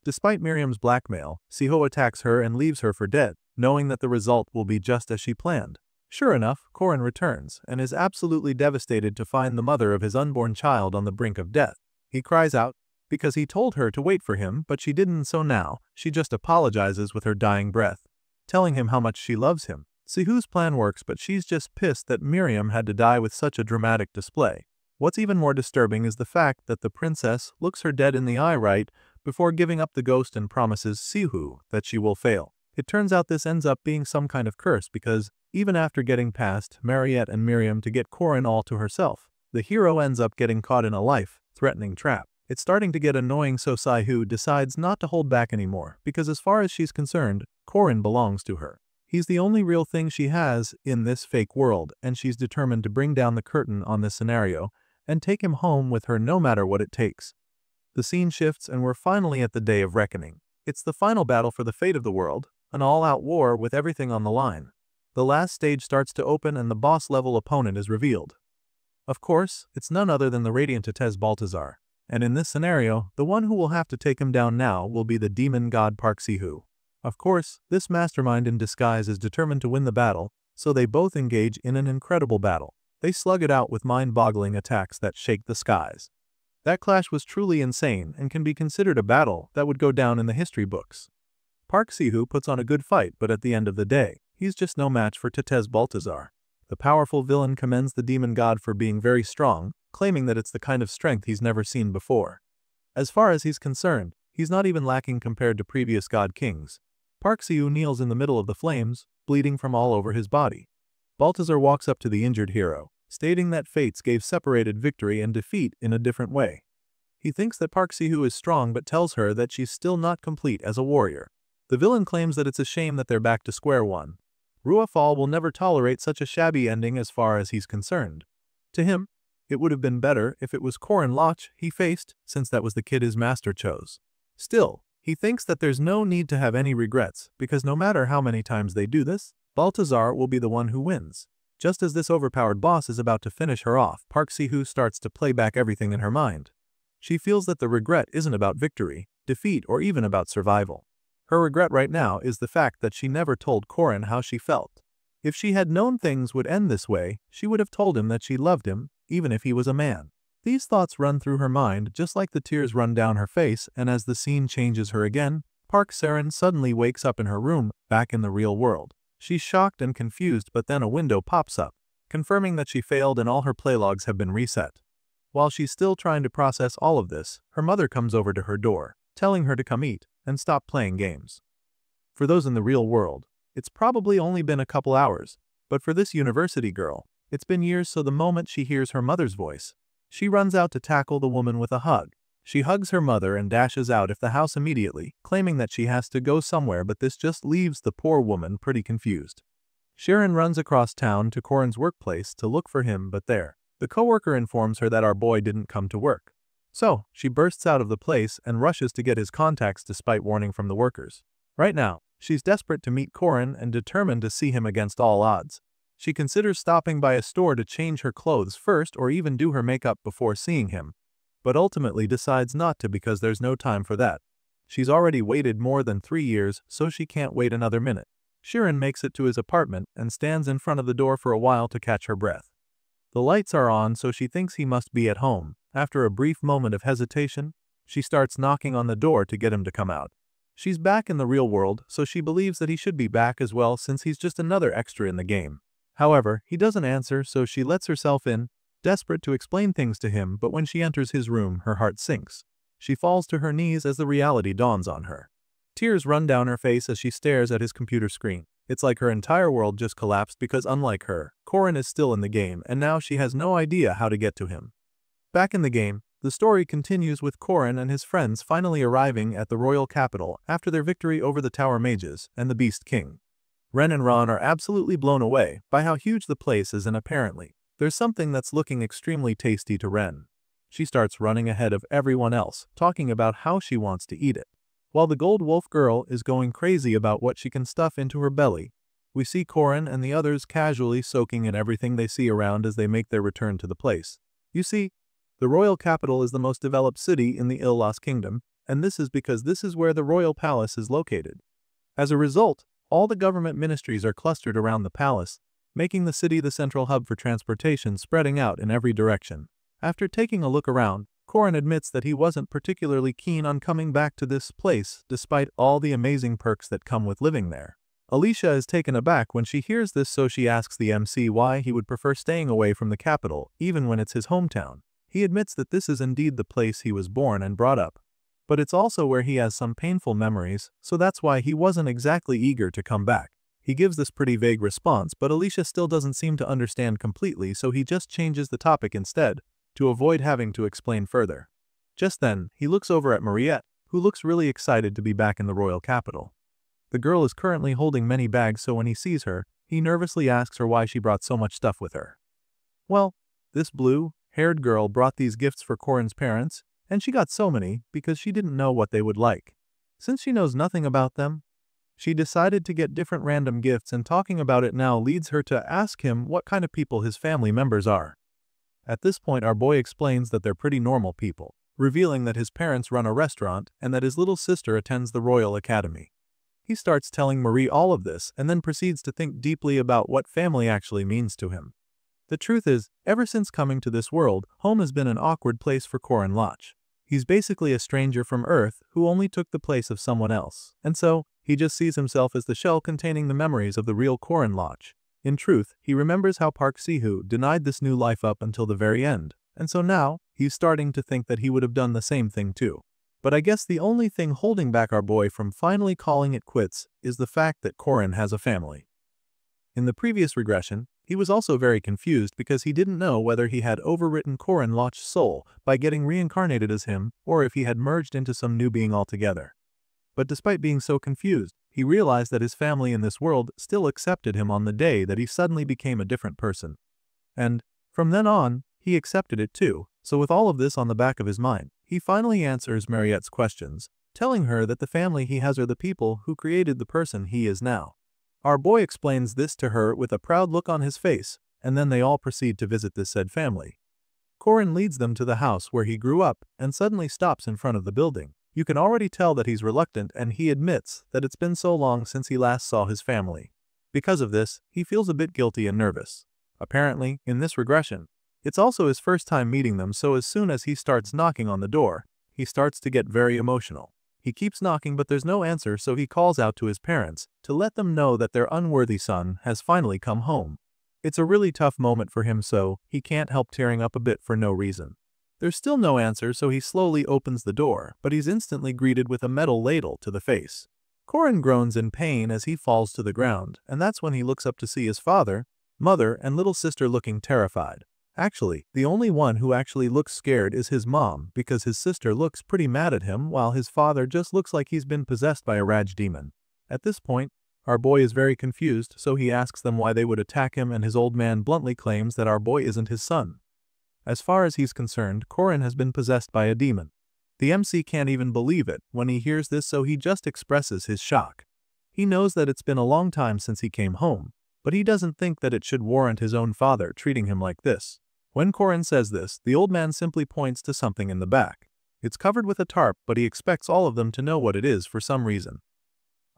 Despite Miriam's blackmail, Si-hoo attacks her and leaves her for dead, knowing that the result will be just as she planned. Sure enough, Corin returns and is absolutely devastated to find the mother of his unborn child on the brink of death. He cries out because he told her to wait for him, but she didn't, so now she just apologizes with her dying breath, telling him how much she loves him. Si-hoo's plan works, but she's just pissed that Miriam had to die with such a dramatic display. What's even more disturbing is the fact that the princess looks her dead in the eye right before giving up the ghost and promises Si-hoo that she will fail. It turns out this ends up being some kind of curse because even after getting past Mariette and Miriam to get Corin all to herself, the hero ends up getting caught in a life-threatening trap. It's starting to get annoying, so Si-hoo decides not to hold back anymore because as far as she's concerned, Corin belongs to her. He's the only real thing she has in this fake world, and she's determined to bring down the curtain on this scenario and take him home with her no matter what it takes. The scene shifts and we're finally at the day of reckoning. It's the final battle for the fate of the world, an all-out war with everything on the line. The last stage starts to open and the boss-level opponent is revealed. Of course, it's none other than the radiant Tetez Baltazar, and in this scenario, the one who will have to take him down now will be the demon god Park Si-hoo. Of course, this mastermind in disguise is determined to win the battle, so they both engage in an incredible battle. They slug it out with mind-boggling attacks that shake the skies. That clash was truly insane and can be considered a battle that would go down in the history books. Park Si-hoo puts on a good fight, but at the end of the day, he's just no match for Tetez Baltazar. The powerful villain commends the demon god for being very strong, claiming that it's the kind of strength he's never seen before. As far as he's concerned, he's not even lacking compared to previous god kings. Park Si-hoo kneels in the middle of the flames, bleeding from all over his body. Baltazar walks up to the injured hero, stating that fates gave separated victory and defeat in a different way. He thinks that Park Si-hoo is strong but tells her that she's still not complete as a warrior. The villain claims that it's a shame that they're back to square one. Ruafal will never tolerate such a shabby ending as far as he's concerned. To him, it would have been better if it was Corin Loch he faced, since that was the kid his master chose. Still, he thinks that there's no need to have any regrets, because no matter how many times they do this, Baltazar will be the one who wins. Just as this overpowered boss is about to finish her off, Park Si-hoo starts to play back everything in her mind. She feels that the regret isn't about victory, defeat, or even about survival. Her regret right now is the fact that she never told Corin how she felt. If she had known things would end this way, she would have told him that she loved him, even if he was a man. These thoughts run through her mind just like the tears run down her face, and as the scene changes her again, Park Saren suddenly wakes up in her room, back in the real world. She's shocked and confused, but then a window pops up, confirming that she failed and all her playlogs have been reset. While she's still trying to process all of this, her mother comes over to her door, telling her to come eat and stop playing games. For those in the real world, it's probably only been a couple hours, but for this university girl, it's been years. So the moment she hears her mother's voice, she runs out to tackle the woman with a hug. She hugs her mother and dashes out of the house immediately, claiming that she has to go somewhere, but this just leaves the poor woman pretty confused. Sharon runs across town to Corin's workplace to look for him, but there, the coworker informs her that our boy didn't come to work. So, she bursts out of the place and rushes to get his contacts despite warning from the workers. Right now, she's desperate to meet Corin and determined to see him against all odds. She considers stopping by a store to change her clothes first or even do her makeup before seeing him, but ultimately decides not to because there's no time for that. She's already waited more than 3 years, so she can't wait another minute. Sharon makes it to his apartment and stands in front of the door for a while to catch her breath. The lights are on, so she thinks he must be at home. After a brief moment of hesitation, she starts knocking on the door to get him to come out. She's back in the real world, so she believes that he should be back as well since he's just another extra in the game. However, he doesn't answer, so she lets herself in, desperate to explain things to him, but when she enters his room, her heart sinks. She falls to her knees as the reality dawns on her. Tears run down her face as she stares at his computer screen. It's like her entire world just collapsed because unlike her, Corin is still in the game and now she has no idea how to get to him. Back in the game, the story continues with Corin and his friends finally arriving at the royal capital after their victory over the Tower Mages and the Beast King. Ren and Ron are absolutely blown away by how huge the place is, and apparently, there's something that's looking extremely tasty to Ren. She starts running ahead of everyone else, talking about how she wants to eat it. While the Gold Wolf girl is going crazy about what she can stuff into her belly, we see Corin and the others casually soaking in everything they see around as they make their return to the place. You see, the royal capital is the most developed city in the Ill-Lost Kingdom, and this is because this is where the royal palace is located. As a result, all the government ministries are clustered around the palace, making the city the central hub for transportation spreading out in every direction. After taking a look around, Corin admits that he wasn't particularly keen on coming back to this place despite all the amazing perks that come with living there. Alicia is taken aback when she hears this, so she asks the MC why he would prefer staying away from the capital even when it's his hometown. He admits that this is indeed the place he was born and brought up, but it's also where he has some painful memories, so that's why he wasn't exactly eager to come back. He gives this pretty vague response, but Alicia still doesn't seem to understand completely, so he just changes the topic instead, to avoid having to explain further. Just then, he looks over at Mariette, who looks really excited to be back in the royal capital. The girl is currently holding many bags, so when he sees her, he nervously asks her why she brought so much stuff with her. Well, this blue-haired girl brought these gifts for Corin's parents, and she got so many because she didn't know what they would like. Since she knows nothing about them, she decided to get different random gifts, and talking about it now leads her to ask him what kind of people his family members are. At this point, our boy explains that they're pretty normal people, revealing that his parents run a restaurant and that his little sister attends the Royal Academy. He starts telling Marie all of this and then proceeds to think deeply about what family actually means to him. The truth is, ever since coming to this world, home has been an awkward place for Corin Loch. He's basically a stranger from Earth who only took the place of someone else, and so, he just sees himself as the shell containing the memories of the real Corin Loch. In truth, he remembers how Park Si-hoo denied this new life up until the very end, and so now, he's starting to think that he would have done the same thing too. But I guess the only thing holding back our boy from finally calling it quits is the fact that Corin has a family. In the previous regression, he was also very confused because he didn't know whether he had overwritten Corin Loch's soul by getting reincarnated as him or if he had merged into some new being altogether. But despite being so confused, he realized that his family in this world still accepted him on the day that he suddenly became a different person. And, from then on, he accepted it too. So with all of this on the back of his mind, he finally answers Mariette's questions, telling her that the family he has are the people who created the person he is now. Our boy explains this to her with a proud look on his face, and then they all proceed to visit this said family. Corin leads them to the house where he grew up and suddenly stops in front of the building. You can already tell that he's reluctant, and he admits that it's been so long since he last saw his family. Because of this, he feels a bit guilty and nervous. Apparently, in this regression, it's also his first time meeting them, so as soon as he starts knocking on the door, he starts to get very emotional. He keeps knocking but there's no answer, so he calls out to his parents to let them know that their unworthy son has finally come home. It's a really tough moment for him, so he can't help tearing up a bit for no reason. There's still no answer, so he slowly opens the door, but he's instantly greeted with a metal ladle to the face. Corin groans in pain as he falls to the ground, and that's when he looks up to see his father, mother, and little sister looking terrified. Actually, the only one who actually looks scared is his mom, because his sister looks pretty mad at him while his father just looks like he's been possessed by a rage demon. At this point, our boy is very confused, so he asks them why they would attack him, and his old man bluntly claims that our boy isn't his son. As far as he's concerned, Corin has been possessed by a demon. The MC can't even believe it when he hears this, so he just expresses his shock. He knows that it's been a long time since he came home, but he doesn't think that it should warrant his own father treating him like this. When Corin says this, the old man simply points to something in the back. It's covered with a tarp, but he expects all of them to know what it is for some reason.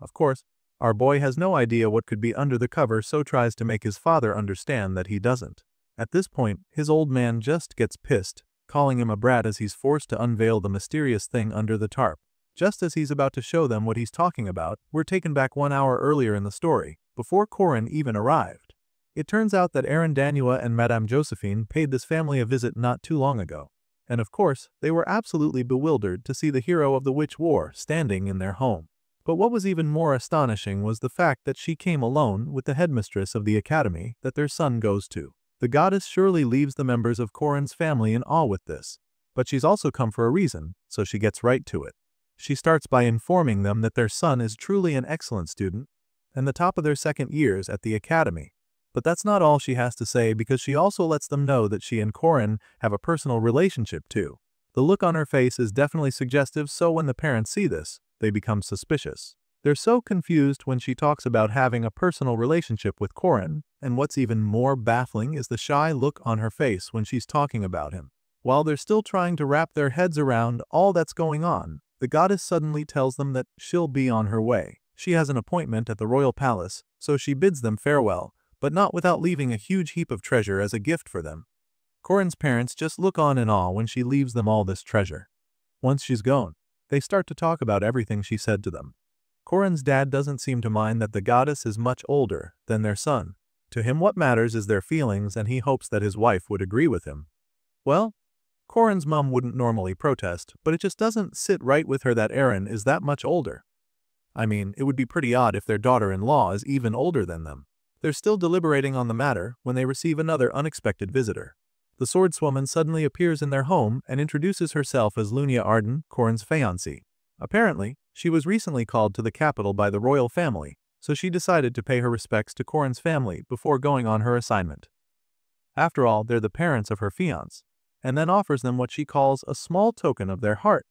Of course, our boy has no idea what could be under the cover, so tries to make his father understand that he doesn't. At this point, his old man just gets pissed, calling him a brat as he's forced to unveil the mysterious thing under the tarp. Just as he's about to show them what he's talking about, we're taken back 1 hour earlier in the story, before Corin even arrived. It turns out that Aaron Danua and Madame Josephine paid this family a visit not too long ago. And of course, they were absolutely bewildered to see the hero of the Witch War standing in their home. But what was even more astonishing was the fact that she came alone with the headmistress of the academy that their son goes to. The goddess surely leaves the members of Corin's family in awe with this. But she's also come for a reason, so she gets right to it. She starts by informing them that their son is truly an excellent student, and the top of their second years at the academy. But that's not all she has to say, because she also lets them know that she and Corin have a personal relationship too. The look on her face is definitely suggestive, so when the parents see this, they become suspicious. They're so confused when she talks about having a personal relationship with Corin, and what's even more baffling is the shy look on her face when she's talking about him. While they're still trying to wrap their heads around all that's going on, the goddess suddenly tells them that she'll be on her way. She has an appointment at the royal palace, so she bids them farewell, but not without leaving a huge heap of treasure as a gift for them. Corin's parents just look on in awe when she leaves them all this treasure. Once she's gone, they start to talk about everything she said to them. Corin's dad doesn't seem to mind that the goddess is much older than their son. To him, what matters is their feelings, and he hopes that his wife would agree with him. Well, Corin's mom wouldn't normally protest, but it just doesn't sit right with her that Aaron is that much older. I mean, it would be pretty odd if their daughter-in-law is even older than them. They're still deliberating on the matter when they receive another unexpected visitor. The swordswoman suddenly appears in their home and introduces herself as Lunia Arden, Corin's fiancée. Apparently, she was recently called to the capital by the royal family, so she decided to pay her respects to Corin's family before going on her assignment. After all, they're the parents of her fiancé, and then offers them what she calls a small token of their heart.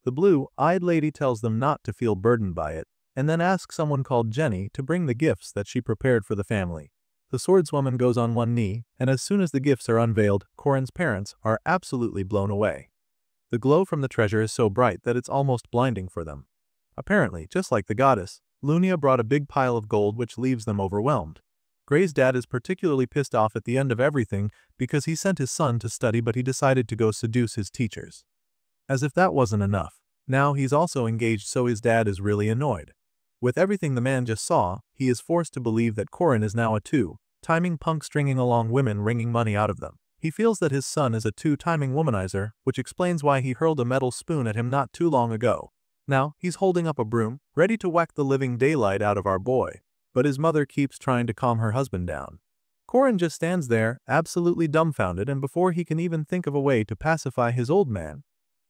The blue-eyed lady tells them not to feel burdened by it, and then asks someone called Jenny to bring the gifts that she prepared for the family. The swordswoman goes on one knee, and as soon as the gifts are unveiled, Corin's parents are absolutely blown away. The glow from the treasure is so bright that it's almost blinding for them. Apparently, just like the goddess, Lunia brought a big pile of gold, which leaves them overwhelmed. Gray's dad is particularly pissed off at the end of everything because he sent his son to study, but he decided to go seduce his teachers. As if that wasn't enough, now he's also engaged, so his dad is really annoyed. With everything the man just saw, he is forced to believe that Corin is now a two-timing punk stringing along women, wringing money out of them. He feels that his son is a two-timing womanizer, which explains why he hurled a metal spoon at him not too long ago. Now, he's holding up a broom, ready to whack the living daylight out of our boy, but his mother keeps trying to calm her husband down. Corin just stands there, absolutely dumbfounded, and before he can even think of a way to pacify his old man,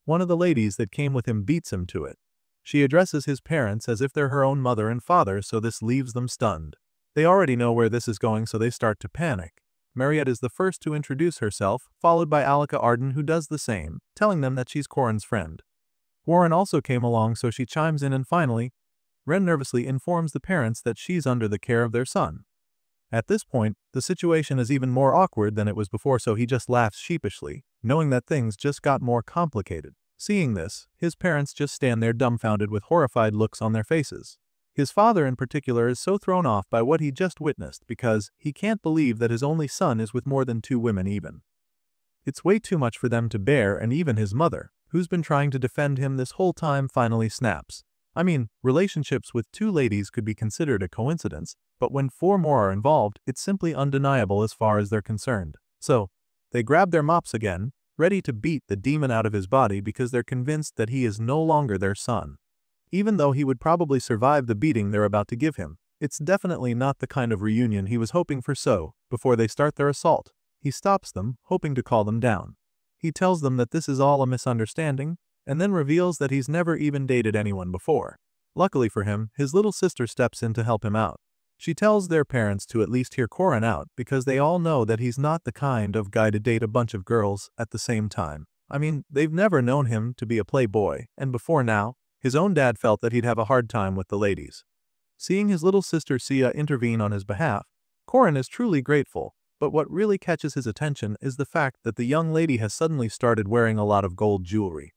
one of the ladies that came with him beats him to it. She addresses his parents as if they're her own mother and father, so this leaves them stunned. They already know where this is going, so they start to panic. Mariette is the first to introduce herself, followed by Alika Arden, who does the same, telling them that she's Corin's friend. Warren also came along, so she chimes in, and finally, Ren nervously informs the parents that she's under the care of their son. At this point, the situation is even more awkward than it was before, so he just laughs sheepishly, knowing that things just got more complicated. Seeing this, his parents just stand there dumbfounded with horrified looks on their faces. His father in particular is so thrown off by what he just witnessed because he can't believe that his only son is with more than 2 women even. It's way too much for them to bear, and even his mother, who's been trying to defend him this whole time, finally snaps. I mean, relationships with 2 ladies could be considered a coincidence, but when 4 more are involved, it's simply undeniable as far as they're concerned. So, they grab their mops again, ready to beat the demon out of his body because they're convinced that he is no longer their son. Even though he would probably survive the beating they're about to give him, it's definitely not the kind of reunion he was hoping for. So, before they start their assault, he stops them, hoping to calm them down. He tells them that this is all a misunderstanding, and then reveals that he's never even dated anyone before. Luckily for him, his little sister steps in to help him out. She tells their parents to at least hear Corin out because they all know that he's not the kind of guy to date a bunch of girls at the same time. I mean, they've never known him to be a playboy, and before now, his own dad felt that he'd have a hard time with the ladies. Seeing his little sister Sia intervene on his behalf, Corin is truly grateful, but what really catches his attention is the fact that the young lady has suddenly started wearing a lot of gold jewelry.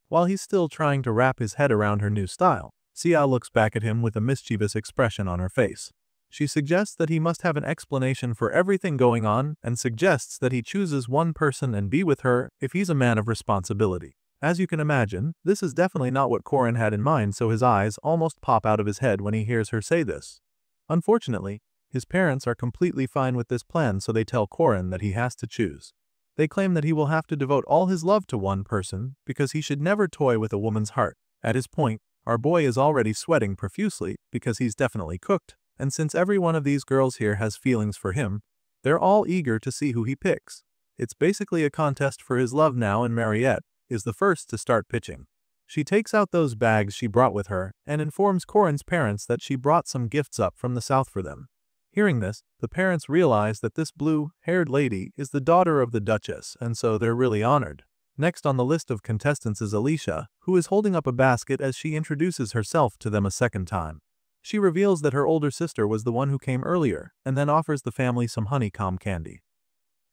While he's still trying to wrap his head around her new style, Sia looks back at him with a mischievous expression on her face. She suggests that he must have an explanation for everything going on and suggests that he chooses one person and be with her if he's a man of responsibility. As you can imagine, this is definitely not what Corin had in mind, so his eyes almost pop out of his head when he hears her say this. Unfortunately, his parents are completely fine with this plan, so they tell Corin that he has to choose. They claim that he will have to devote all his love to one person because he should never toy with a woman's heart. At his point, our boy is already sweating profusely because he's definitely cooked, and since every one of these girls here has feelings for him, they're all eager to see who he picks. It's basically a contest for his love now, and Mariette is the first to start pitching. She takes out those bags she brought with her and informs Corin's parents that she brought some gifts up from the south for them. Hearing this, the parents realize that this blue-haired lady is the daughter of the Duchess, and so they're really honored. Next on the list of contestants is Alicia, who is holding up a basket as she introduces herself to them a second time. She reveals that her older sister was the one who came earlier, and then offers the family some honeycomb candy.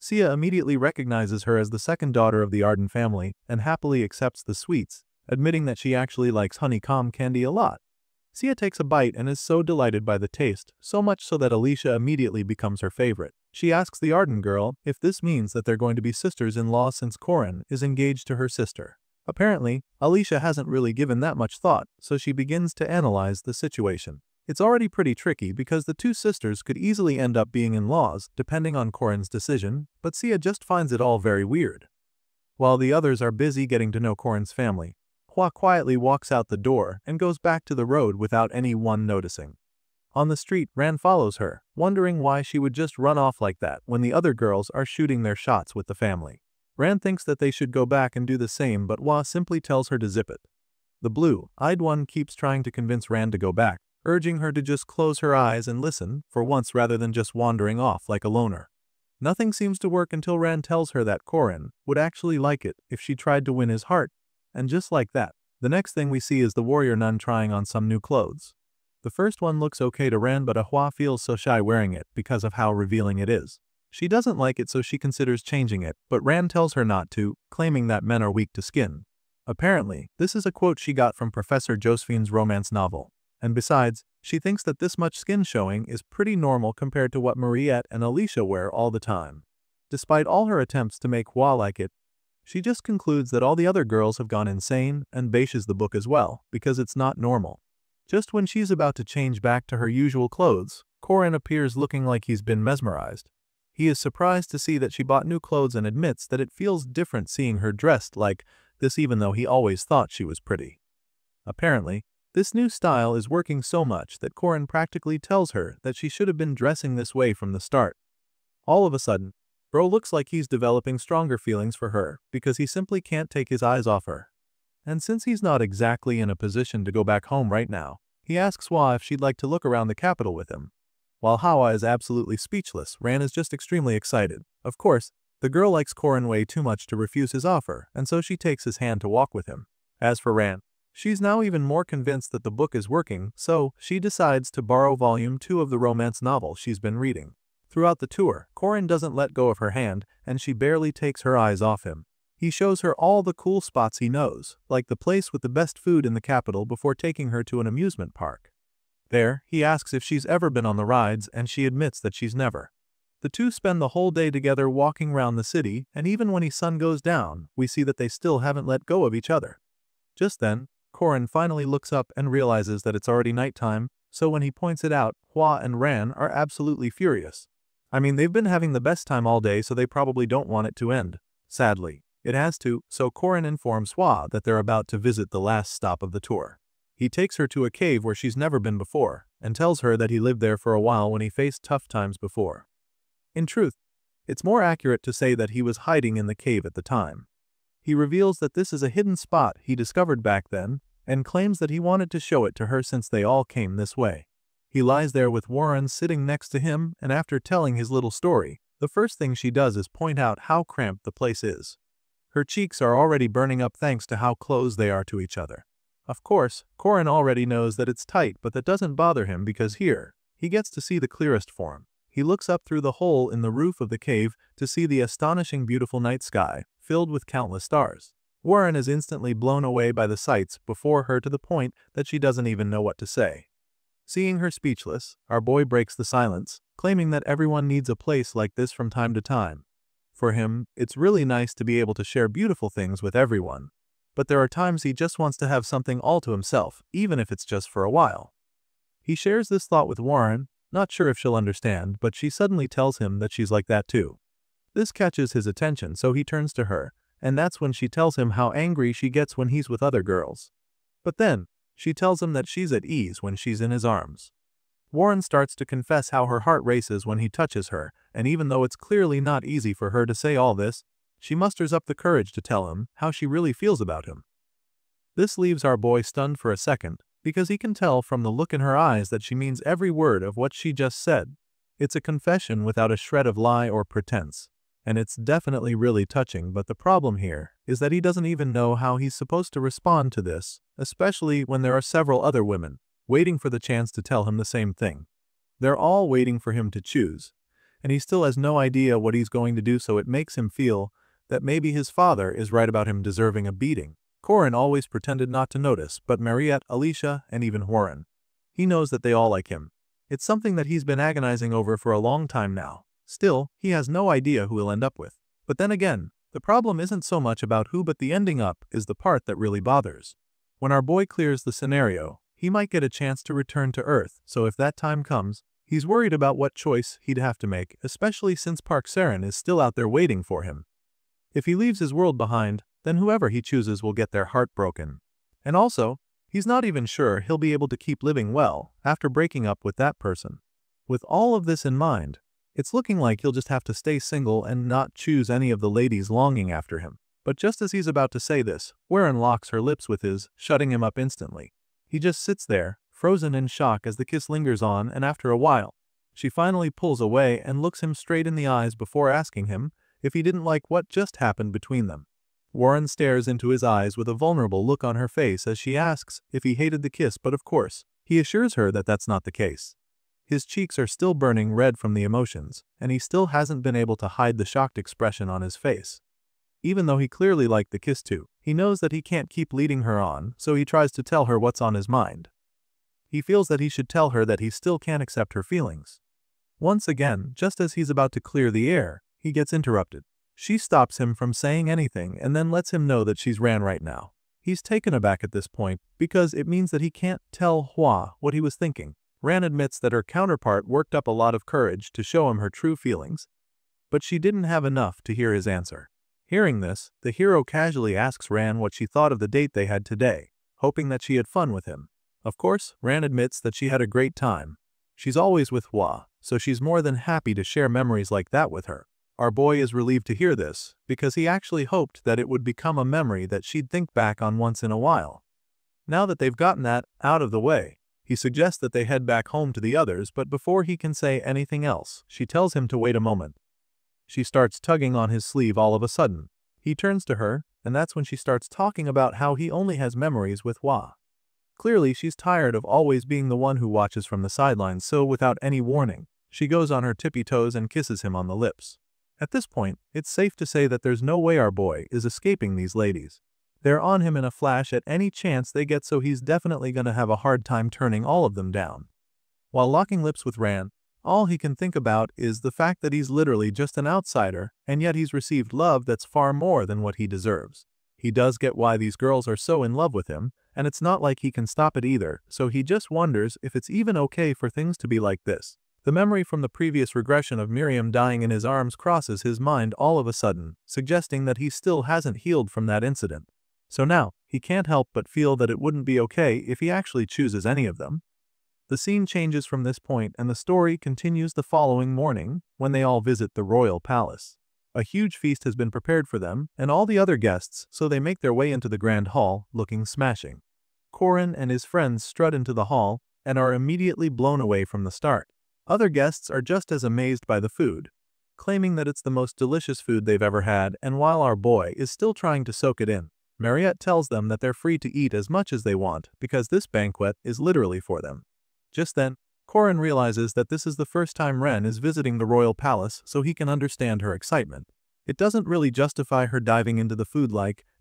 Sia immediately recognizes her as the second daughter of the Arden family and happily accepts the sweets, admitting that she actually likes honeycomb candy a lot. Sia takes a bite and is so delighted by the taste, so much so that Alicia immediately becomes her favorite. She asks the Arden girl if this means that they're going to be sisters-in-law since Corin is engaged to her sister. Apparently, Alicia hasn't really given that much thought, so she begins to analyze the situation. It's already pretty tricky because the 2 sisters could easily end up being in-laws depending on Corin's decision, but Sia just finds it all very weird. While the others are busy getting to know Corin's family, Hua quietly walks out the door and goes back to the road without anyone noticing. On the street, Ran follows her, wondering why she would just run off like that when the other girls are shooting their shots with the family. Ran thinks that they should go back and do the same, but Hua simply tells her to zip it. The blue-eyed one keeps trying to convince Ran to go back, urging her to just close her eyes and listen for once rather than just wandering off like a loner. Nothing seems to work until Ran tells her that Corin would actually like it if she tried to win his heart, and just like that, the next thing we see is the warrior nun trying on some new clothes. The first one looks okay to Ran, but Ahua feels so shy wearing it because of how revealing it is. She doesn't like it, so she considers changing it, but Ran tells her not to, claiming that men are weak to skin. Apparently, this is a quote she got from Professor Josephine's romance novel. And besides, she thinks that this much skin showing is pretty normal compared to what Mariette and Alicia wear all the time. Despite all her attempts to make Hua like it, she just concludes that all the other girls have gone insane and bashes the book as well, because it's not normal. Just when she's about to change back to her usual clothes, Corin appears looking like he's been mesmerized. He is surprised to see that she bought new clothes and admits that it feels different seeing her dressed like this, even though he always thought she was pretty. Apparently, this new style is working so much that Corin practically tells her that she should have been dressing this way from the start. All of a sudden, Bro looks like he's developing stronger feelings for her because he simply can't take his eyes off her. And since he's not exactly in a position to go back home right now, he asks Hwa if she'd like to look around the capital with him. While Hwa is absolutely speechless, Ran is just extremely excited. Of course, the girl likes Corin way too much to refuse his offer, and so she takes his hand to walk with him. As for Ran, she's now even more convinced that the book is working, so she decides to borrow volume 2 of the romance novel she's been reading. Throughout the tour, Corin doesn't let go of her hand, and she barely takes her eyes off him. He shows her all the cool spots he knows, like the place with the best food in the capital, before taking her to an amusement park. There, he asks if she's ever been on the rides, and she admits that she's never. The two spend the whole day together walking around the city, and even when the sun goes down, we see that they still haven't let go of each other. Just then, Corin finally looks up and realizes that it's already nighttime, so when he points it out, Hwa and Ran are absolutely furious. I mean, they've been having the best time all day, so they probably don't want it to end. Sadly, it has to, so Corin informs Hwa that they're about to visit the last stop of the tour. He takes her to a cave where she's never been before, and tells her that he lived there for a while when he faced tough times before. In truth, it's more accurate to say that he was hiding in the cave at the time. He reveals that this is a hidden spot he discovered back then, and claims that he wanted to show it to her since they all came this way. He lies there with Warren sitting next to him, and after telling his little story, the first thing she does is point out how cramped the place is. Her cheeks are already burning up thanks to how close they are to each other. Of course, Corin already knows that it's tight, but that doesn't bother him because here, he gets to see the clearest form. He looks up through the hole in the roof of the cave to see the astonishing beautiful night sky, filled with countless stars. Warren is instantly blown away by the sights before her to the point that she doesn't even know what to say. Seeing her speechless, our boy breaks the silence, claiming that everyone needs a place like this from time to time. For him, it's really nice to be able to share beautiful things with everyone. But there are times he just wants to have something all to himself, even if it's just for a while. He shares this thought with Warren, not sure if she'll understand, but she suddenly tells him that she's like that too. This catches his attention, so he turns to her, and that's when she tells him how angry she gets when he's with other girls. But then, she tells him that she's at ease when she's in his arms. Warren starts to confess how her heart races when he touches her, and even though it's clearly not easy for her to say all this, she musters up the courage to tell him how she really feels about him. This leaves our boy stunned for a second, because he can tell from the look in her eyes that she means every word of what she just said. It's a confession without a shred of lie or pretense, and it's definitely really touching, but the problem here is that he doesn't even know how he's supposed to respond to this, especially when there are several other women waiting for the chance to tell him the same thing. They're all waiting for him to choose, and he still has no idea what he's going to do, so it makes him feel that maybe his father is right about him deserving a beating. Corin always pretended not to notice, but Mariette, Alicia, and even Warren. He knows that they all like him. It's something that he's been agonizing over for a long time now. Still, he has no idea who he'll end up with. But then again, the problem isn't so much about who, but the ending up is the part that really bothers. When our boy clears the scenario, he might get a chance to return to Earth, so if that time comes, he's worried about what choice he'd have to make, especially since Park Saren is still out there waiting for him. If he leaves his world behind, then whoever he chooses will get their heart broken. And also, he's not even sure he'll be able to keep living well after breaking up with that person. With all of this in mind, it's looking like he'll just have to stay single and not choose any of the ladies longing after him. But just as he's about to say this, Warren locks her lips with his, shutting him up instantly. He just sits there, frozen in shock as the kiss lingers on, and after a while, she finally pulls away and looks him straight in the eyes before asking him if he didn't like what just happened between them. Warren stares into his eyes with a vulnerable look on her face as she asks if he hated the kiss, but of course, he assures her that that's not the case. His cheeks are still burning red from the emotions, and he still hasn't been able to hide the shocked expression on his face. Even though he clearly liked the kiss too, he knows that he can't keep leading her on, so he tries to tell her what's on his mind. He feels that he should tell her that he still can't accept her feelings. Once again, just as he's about to clear the air, he gets interrupted. She stops him from saying anything and then lets him know that she's Ran right now. He's taken aback at this point because it means that he can't tell Hwa what he was thinking. Ran admits that her counterpart worked up a lot of courage to show him her true feelings, but she didn't have enough to hear his answer. Hearing this, the hero casually asks Ran what she thought of the date they had today, hoping that she had fun with him. Of course, Ran admits that she had a great time. She's always with Hwa, so she's more than happy to share memories like that with her. Our boy is relieved to hear this, because he actually hoped that it would become a memory that she'd think back on once in a while. Now that they've gotten that out of the way, he suggests that they head back home to the others, but before he can say anything else, she tells him to wait a moment. She starts tugging on his sleeve all of a sudden. He turns to her, and that's when she starts talking about how he only has memories with Hwa. Clearly, she's tired of always being the one who watches from the sidelines, so without any warning, she goes on her tippy toes and kisses him on the lips. At this point, it's safe to say that there's no way our boy is escaping these ladies. They're on him in a flash at any chance they get, so he's definitely gonna have a hard time turning all of them down. While locking lips with Ran, all he can think about is the fact that he's literally just an outsider, and yet he's received love that's far more than what he deserves. He does get why these girls are so in love with him, and it's not like he can stop it either, so he just wonders if it's even okay for things to be like this. The memory from the previous regression of Miriam dying in his arms crosses his mind all of a sudden, suggesting that he still hasn't healed from that incident. So now, he can't help but feel that it wouldn't be okay if he actually chooses any of them. The scene changes from this point and the story continues the following morning, when they all visit the royal palace. A huge feast has been prepared for them and all the other guests, so they make their way into the grand hall, looking smashing. Corin and his friends strut into the hall and are immediately blown away from the start. Other guests are just as amazed by the food, claiming that it's the most delicious food they've ever had, and while our boy is still trying to soak it in, Mariette tells them that they're free to eat as much as they want because this banquet is literally for them. Just then, Corin realizes that this is the first time Ren is visiting the royal palace, so he can understand her excitement. It doesn't really justify her diving into the food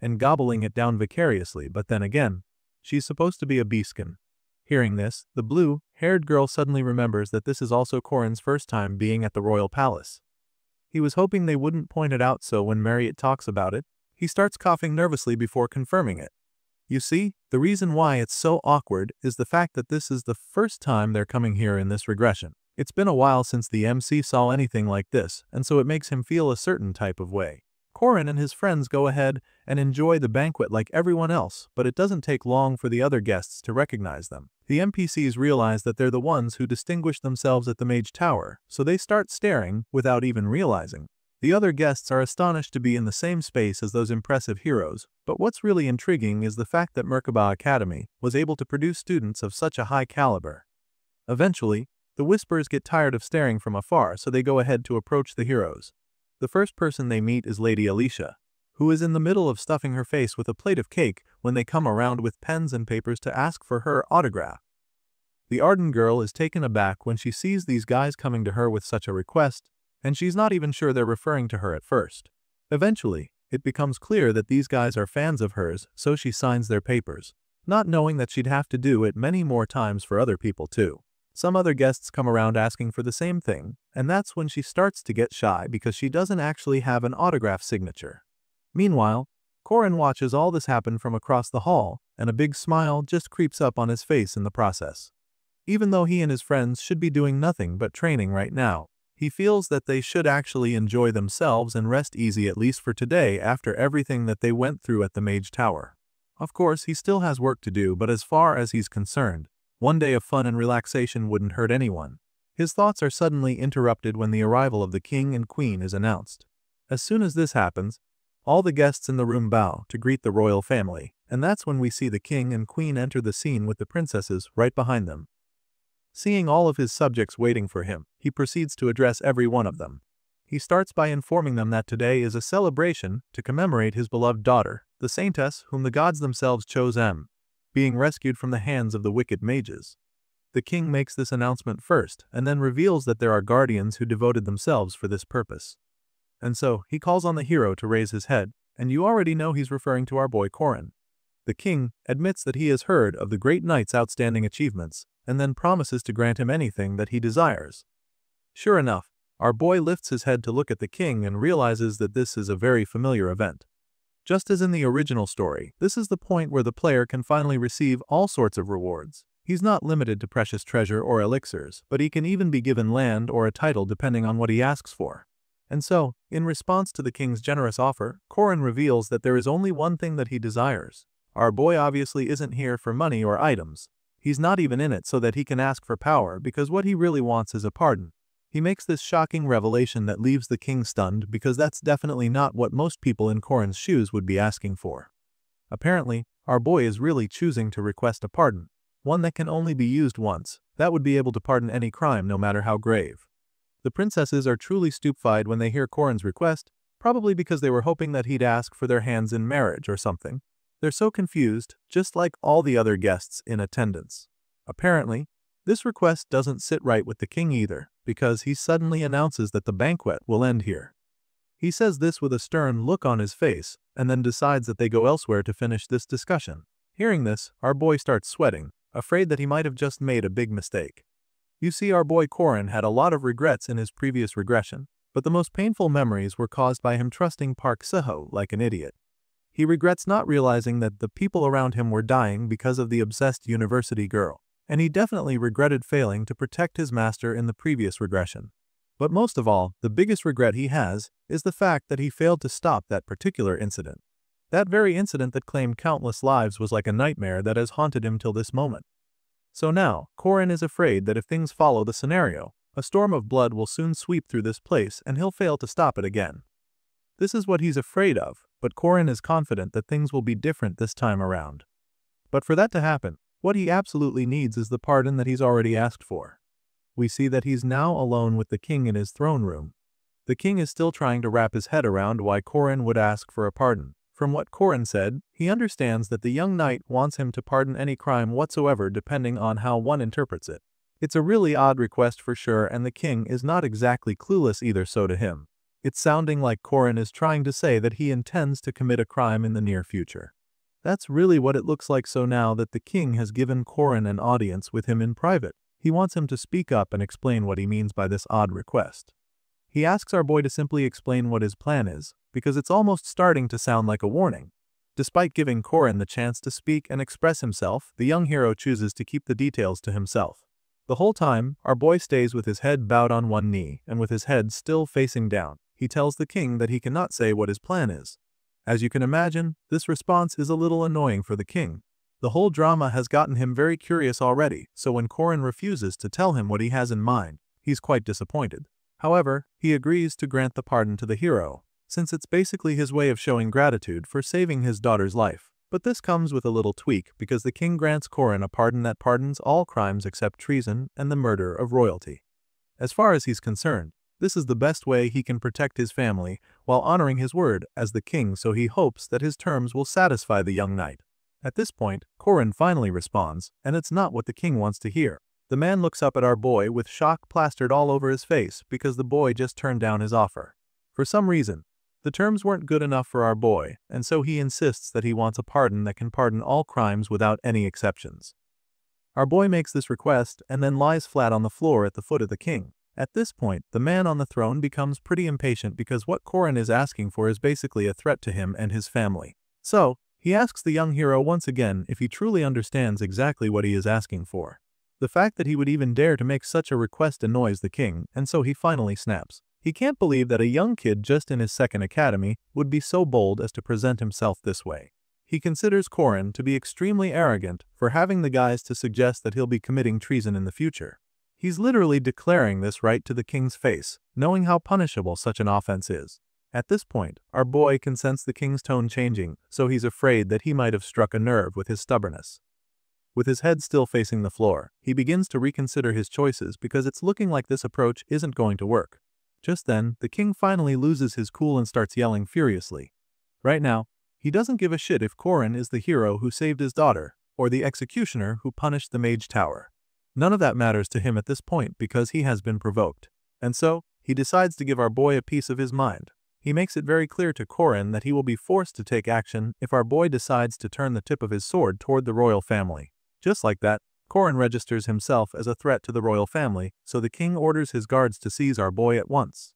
and gobbling it down vicariously, but then again, she's supposed to be a beastkin. Hearing this, the blue-haired girl suddenly remembers that this is also Corin's first time being at the royal palace. He was hoping they wouldn't point it out, so when Mariette talks about it, he starts coughing nervously before confirming it. You see, the reason why it's so awkward is the fact that this is the first time they're coming here in this regression. It's been a while since the MC saw anything like this, and so it makes him feel a certain type of way. Corin and his friends go ahead and enjoy the banquet like everyone else, but it doesn't take long for the other guests to recognize them. The NPCs realize that they're the ones who distinguished themselves at the Mage Tower, so they start staring without even realizing. The other guests are astonished to be in the same space as those impressive heroes, but what's really intriguing is the fact that Merkaba Academy was able to produce students of such a high caliber. Eventually, the Whispers get tired of staring from afar, so they go ahead to approach the heroes. The first person they meet is Lady Alicia, who is in the middle of stuffing her face with a plate of cake when they come around with pens and papers to ask for her autograph. The Arden girl is taken aback when she sees these guys coming to her with such a request, and she's not even sure they're referring to her at first. Eventually, it becomes clear that these guys are fans of hers, so she signs their papers, not knowing that she'd have to do it many more times for other people too. Some other guests come around asking for the same thing, and that's when she starts to get shy because she doesn't actually have an autograph signature. Meanwhile, Corin watches all this happen from across the hall, and a big smile just creeps up on his face in the process. Even though he and his friends should be doing nothing but training right now, he feels that they should actually enjoy themselves and rest easy at least for today after everything that they went through at the Mage Tower. Of course, he still has work to do, but as far as he's concerned, one day of fun and relaxation wouldn't hurt anyone. His thoughts are suddenly interrupted when the arrival of the king and queen is announced. As soon as this happens, all the guests in the room bow to greet the royal family, and that's when we see the king and queen enter the scene with the princesses right behind them. Seeing all of his subjects waiting for him, he proceeds to address every one of them. He starts by informing them that today is a celebration to commemorate his beloved daughter, the saintess whom the gods themselves chose being rescued from the hands of the wicked mages. The king makes this announcement first, and then reveals that there are guardians who devoted themselves for this purpose. And so, he calls on the hero to raise his head, and you already know he's referring to our boy Corin. The king admits that he has heard of the great knight's outstanding achievements, and then promises to grant him anything that he desires. Sure enough, our boy lifts his head to look at the king and realizes that this is a very familiar event. Just as in the original story, this is the point where the player can finally receive all sorts of rewards. He's not limited to precious treasure or elixirs, but he can even be given land or a title depending on what he asks for. And so, in response to the king's generous offer, Corin reveals that there is only one thing that he desires. Our boy obviously isn't here for money or items. He's not even in it so that he can ask for power, because what he really wants is a pardon. He makes this shocking revelation that leaves the king stunned because that's definitely not what most people in Corin's shoes would be asking for. Apparently, our boy is really choosing to request a pardon, one that can only be used once, that would be able to pardon any crime no matter how grave. The princesses are truly stupefied when they hear Corin's request, probably because they were hoping that he'd ask for their hands in marriage or something. They're so confused, just like all the other guests in attendance. Apparently, this request doesn't sit right with the king either, because he suddenly announces that the banquet will end here. He says this with a stern look on his face, and then decides that they go elsewhere to finish this discussion. Hearing this, our boy starts sweating, afraid that he might have just made a big mistake. You see, our boy Corin had a lot of regrets in his previous regression, but the most painful memories were caused by him trusting Park Seho like an idiot. He regrets not realizing that the people around him were dying because of the obsessed university girl, and he definitely regretted failing to protect his master in the previous regression. But most of all, the biggest regret he has is the fact that he failed to stop that particular incident. That very incident that claimed countless lives was like a nightmare that has haunted him till this moment. So now, Corin is afraid that if things follow the scenario, a storm of blood will soon sweep through this place and he'll fail to stop it again. This is what he's afraid of, but Corin is confident that things will be different this time around. But for that to happen, what he absolutely needs is the pardon that he's already asked for. We see that he's now alone with the king in his throne room. The king is still trying to wrap his head around why Corin would ask for a pardon. From what Corin said, he understands that the young knight wants him to pardon any crime whatsoever depending on how one interprets it. It's a really odd request for sure, and the king is not exactly clueless either, so to him, it's sounding like Corin is trying to say that he intends to commit a crime in the near future. That's really what it looks like. So now that the king has given Corin an audience with him in private, he wants him to speak up and explain what he means by this odd request. He asks our boy to simply explain what his plan is, because it's almost starting to sound like a warning. Despite giving Corin the chance to speak and express himself, the young hero chooses to keep the details to himself. The whole time, our boy stays with his head bowed on one knee and with his head still facing down. He tells the king that he cannot say what his plan is. As you can imagine, this response is a little annoying for the king. The whole drama has gotten him very curious already, so when Corin refuses to tell him what he has in mind, he's quite disappointed. However, he agrees to grant the pardon to the hero, since it's basically his way of showing gratitude for saving his daughter's life. But this comes with a little tweak because the king grants Corin a pardon that pardons all crimes except treason and the murder of royalty. As far as he's concerned, this is the best way he can protect his family while honoring his word as the king, so he hopes that his terms will satisfy the young knight. At this point, Corin finally responds, and it's not what the king wants to hear. The man looks up at our boy with shock plastered all over his face because the boy just turned down his offer. For some reason, the terms weren't good enough for our boy, and so he insists that he wants a pardon that can pardon all crimes without any exceptions. Our boy makes this request and then lies flat on the floor at the foot of the king. At this point, the man on the throne becomes pretty impatient because what Corin is asking for is basically a threat to him and his family. So, he asks the young hero once again if he truly understands exactly what he is asking for. The fact that he would even dare to make such a request annoys the king, and so he finally snaps. He can't believe that a young kid just in his second academy would be so bold as to present himself this way. He considers Corin to be extremely arrogant for having the guys to suggest that he'll be committing treason in the future. He's literally declaring this right to the king's face, knowing how punishable such an offense is. At this point, our boy can sense the king's tone changing, so he's afraid that he might have struck a nerve with his stubbornness. With his head still facing the floor, he begins to reconsider his choices because it's looking like this approach isn't going to work. Just then, the king finally loses his cool and starts yelling furiously. Right now, he doesn't give a shit if Corin is the hero who saved his daughter, or the executioner who punished the mage tower. None of that matters to him at this point because he has been provoked. And so, he decides to give our boy a piece of his mind. He makes it very clear to Corin that he will be forced to take action if our boy decides to turn the tip of his sword toward the royal family. Just like that, Corin registers himself as a threat to the royal family, so the king orders his guards to seize our boy at once.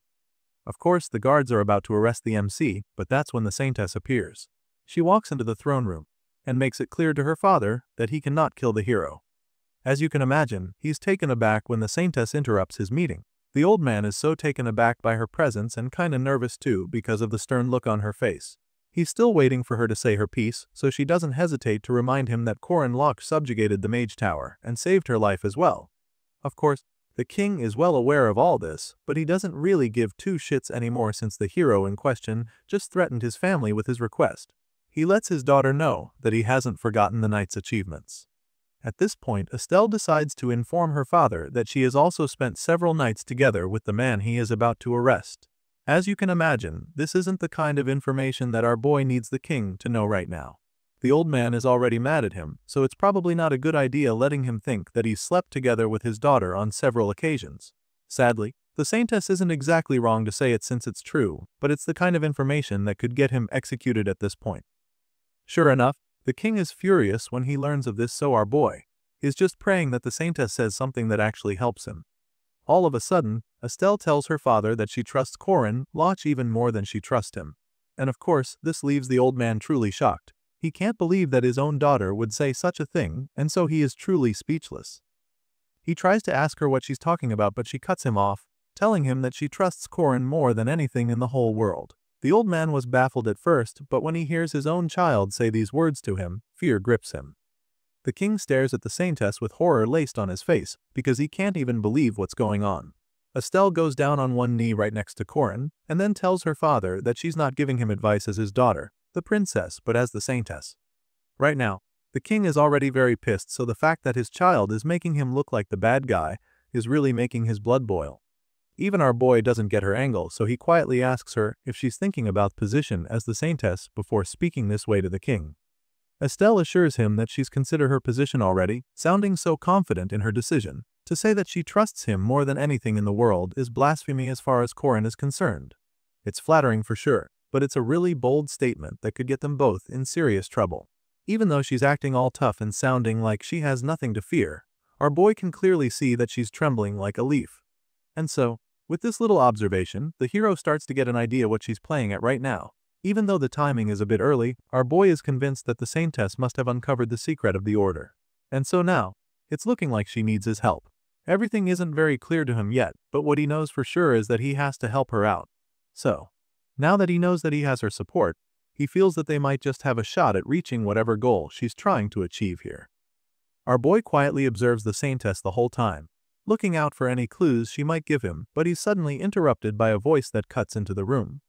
Of course, the guards are about to arrest the MC, but that's when the saintess appears. She walks into the throne room and makes it clear to her father that he cannot kill the hero. As you can imagine, he's taken aback when the saintess interrupts his meeting. The old man is so taken aback by her presence and kinda nervous too because of the stern look on her face. He's still waiting for her to say her piece, so she doesn't hesitate to remind him that Corin Locke subjugated the mage tower and saved her life as well. Of course, The king is well aware of all this, but he doesn't really give two shits anymore since the hero in question just threatened his family with his request. He lets his daughter know that he hasn't forgotten the night's achievements. At this point, Estelle decides to inform her father that she has also spent several nights together with the man he is about to arrest. As you can imagine, this isn't the kind of information that our boy needs the king to know right now. The old man is already mad at him, so it's probably not a good idea letting him think that he's slept together with his daughter on several occasions. Sadly, the saintess isn't exactly wrong to say it since it's true, but it's the kind of information that could get him executed at this point. Sure enough, the king is furious when he learns of this, so our boy is just praying that the saintess says something that actually helps him. All of a sudden, Estelle tells her father that she trusts Corin Loch even more than she trusts him. And of course, this leaves the old man truly shocked. He can't believe that his own daughter would say such a thing, and so he is truly speechless. He tries to ask her what she's talking about, but she cuts him off, telling him that she trusts Corin more than anything in the whole world. The old man was baffled at first, but when he hears his own child say these words to him, fear grips him. The king stares at the saintess with horror laced on his face, because he can't even believe what's going on. Estelle goes down on one knee right next to Corin, and then tells her father that she's not giving him advice as his daughter, the princess, but as the saintess. Right now, the king is already very pissed, so the fact that his child is making him look like the bad guy is really making his blood boil. Even our boy doesn't get her angle, so he quietly asks her if she's thinking about position as the saintess before speaking this way to the king. Estelle assures him that she's considered her position already, sounding so confident in her decision. To say that she trusts him more than anything in the world is blasphemy as far as Corin is concerned. It's flattering for sure, but it's a really bold statement that could get them both in serious trouble. Even though she's acting all tough and sounding like she has nothing to fear, our boy can clearly see that she's trembling like a leaf. And so, with this little observation, the hero starts to get an idea what she's playing at right now. Even though the timing is a bit early, our boy is convinced that the saintess must have uncovered the secret of the order. And so now, it's looking like she needs his help. Everything isn't very clear to him yet, but what he knows for sure is that he has to help her out. So, now that he knows that he has her support, he feels that they might just have a shot at reaching whatever goal she's trying to achieve here. Our boy quietly observes the saintess the whole time, looking out for any clues she might give him, but he's suddenly interrupted by a voice that cuts into the room.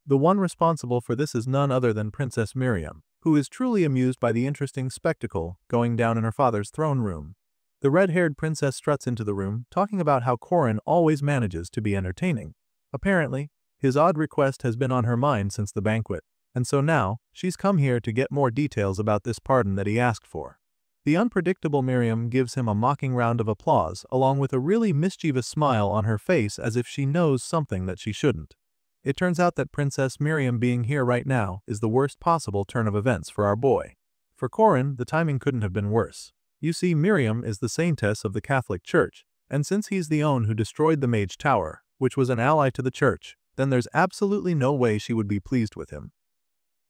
The one responsible for this is none other than Princess Miriam, who is truly amused by the interesting spectacle going down in her father's throne room. The red-haired princess struts into the room, talking about how Corin always manages to be entertaining. Apparently, his odd request has been on her mind since the banquet, and so now, she's come here to get more details about this pardon that he asked for. The unpredictable Miriam gives him a mocking round of applause, along with a really mischievous smile on her face as if she knows something that she shouldn't. It turns out that Princess Miriam being here right now is the worst possible turn of events for our boy. For Corin, the timing couldn't have been worse. You see, Miriam is the saintess of the Catholic Church, and since he's the one who destroyed the Mage Tower, which was an ally to the Church, then there's absolutely no way she would be pleased with him.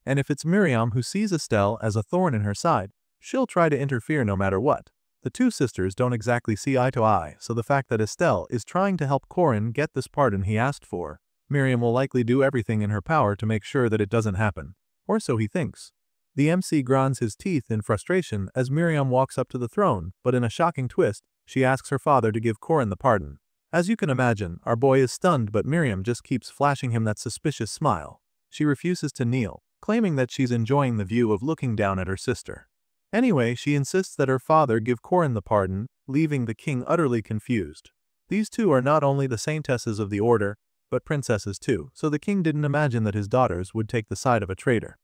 And if it's Miriam who sees Estelle as a thorn in her side, she'll try to interfere no matter what. The two sisters don't exactly see eye to eye, so the fact that Estelle is trying to help Corin get this pardon he asked for, Miriam will likely do everything in her power to make sure that it doesn't happen. Or so he thinks. The MC grinds his teeth in frustration as Miriam walks up to the throne, but in a shocking twist, she asks her father to give Corin the pardon. As you can imagine, our boy is stunned, but Miriam just keeps flashing him that suspicious smile. She refuses to kneel, claiming that she's enjoying the view of looking down at her sister. Anyway, she insists that her father give Corin the pardon, leaving the king utterly confused. These two are not only the saintesses of the order, but princesses too, so the king didn't imagine that his daughters would take the side of a traitor.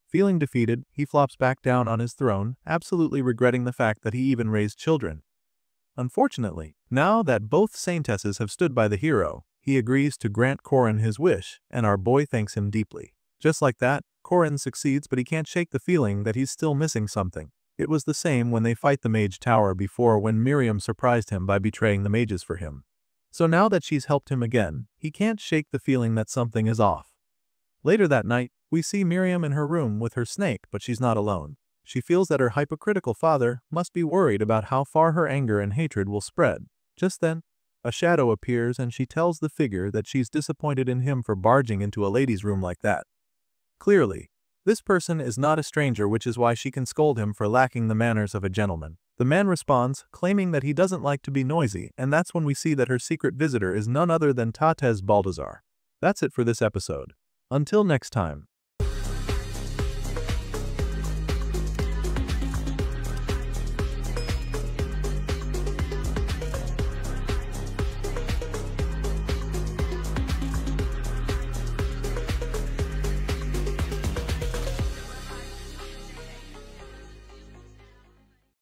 Feeling defeated, he flops back down on his throne, absolutely regretting the fact that he even raised children. Unfortunately, now that both saintesses have stood by the hero, he agrees to grant Corin his wish, and our boy thanks him deeply. Just like that, Corin succeeds, but he can't shake the feeling that he's still missing something. It was the same when they fight the Mage Tower before, when Miriam surprised him by betraying the mages for him. So now that she's helped him again, he can't shake the feeling that something is off. Later that night, we see Miriam in her room with her snake, but she's not alone. She feels that her hypocritical father must be worried about how far her anger and hatred will spread. Just then, a shadow appears and she tells the figure that she's disappointed in him for barging into a lady's room like that. Clearly, this person is not a stranger, which is why she can scold him for lacking the manners of a gentleman. The man responds, claiming that he doesn't like to be noisy, and that's when we see that her secret visitor is none other than Tates Baldassar. That's it for this episode. Until next time.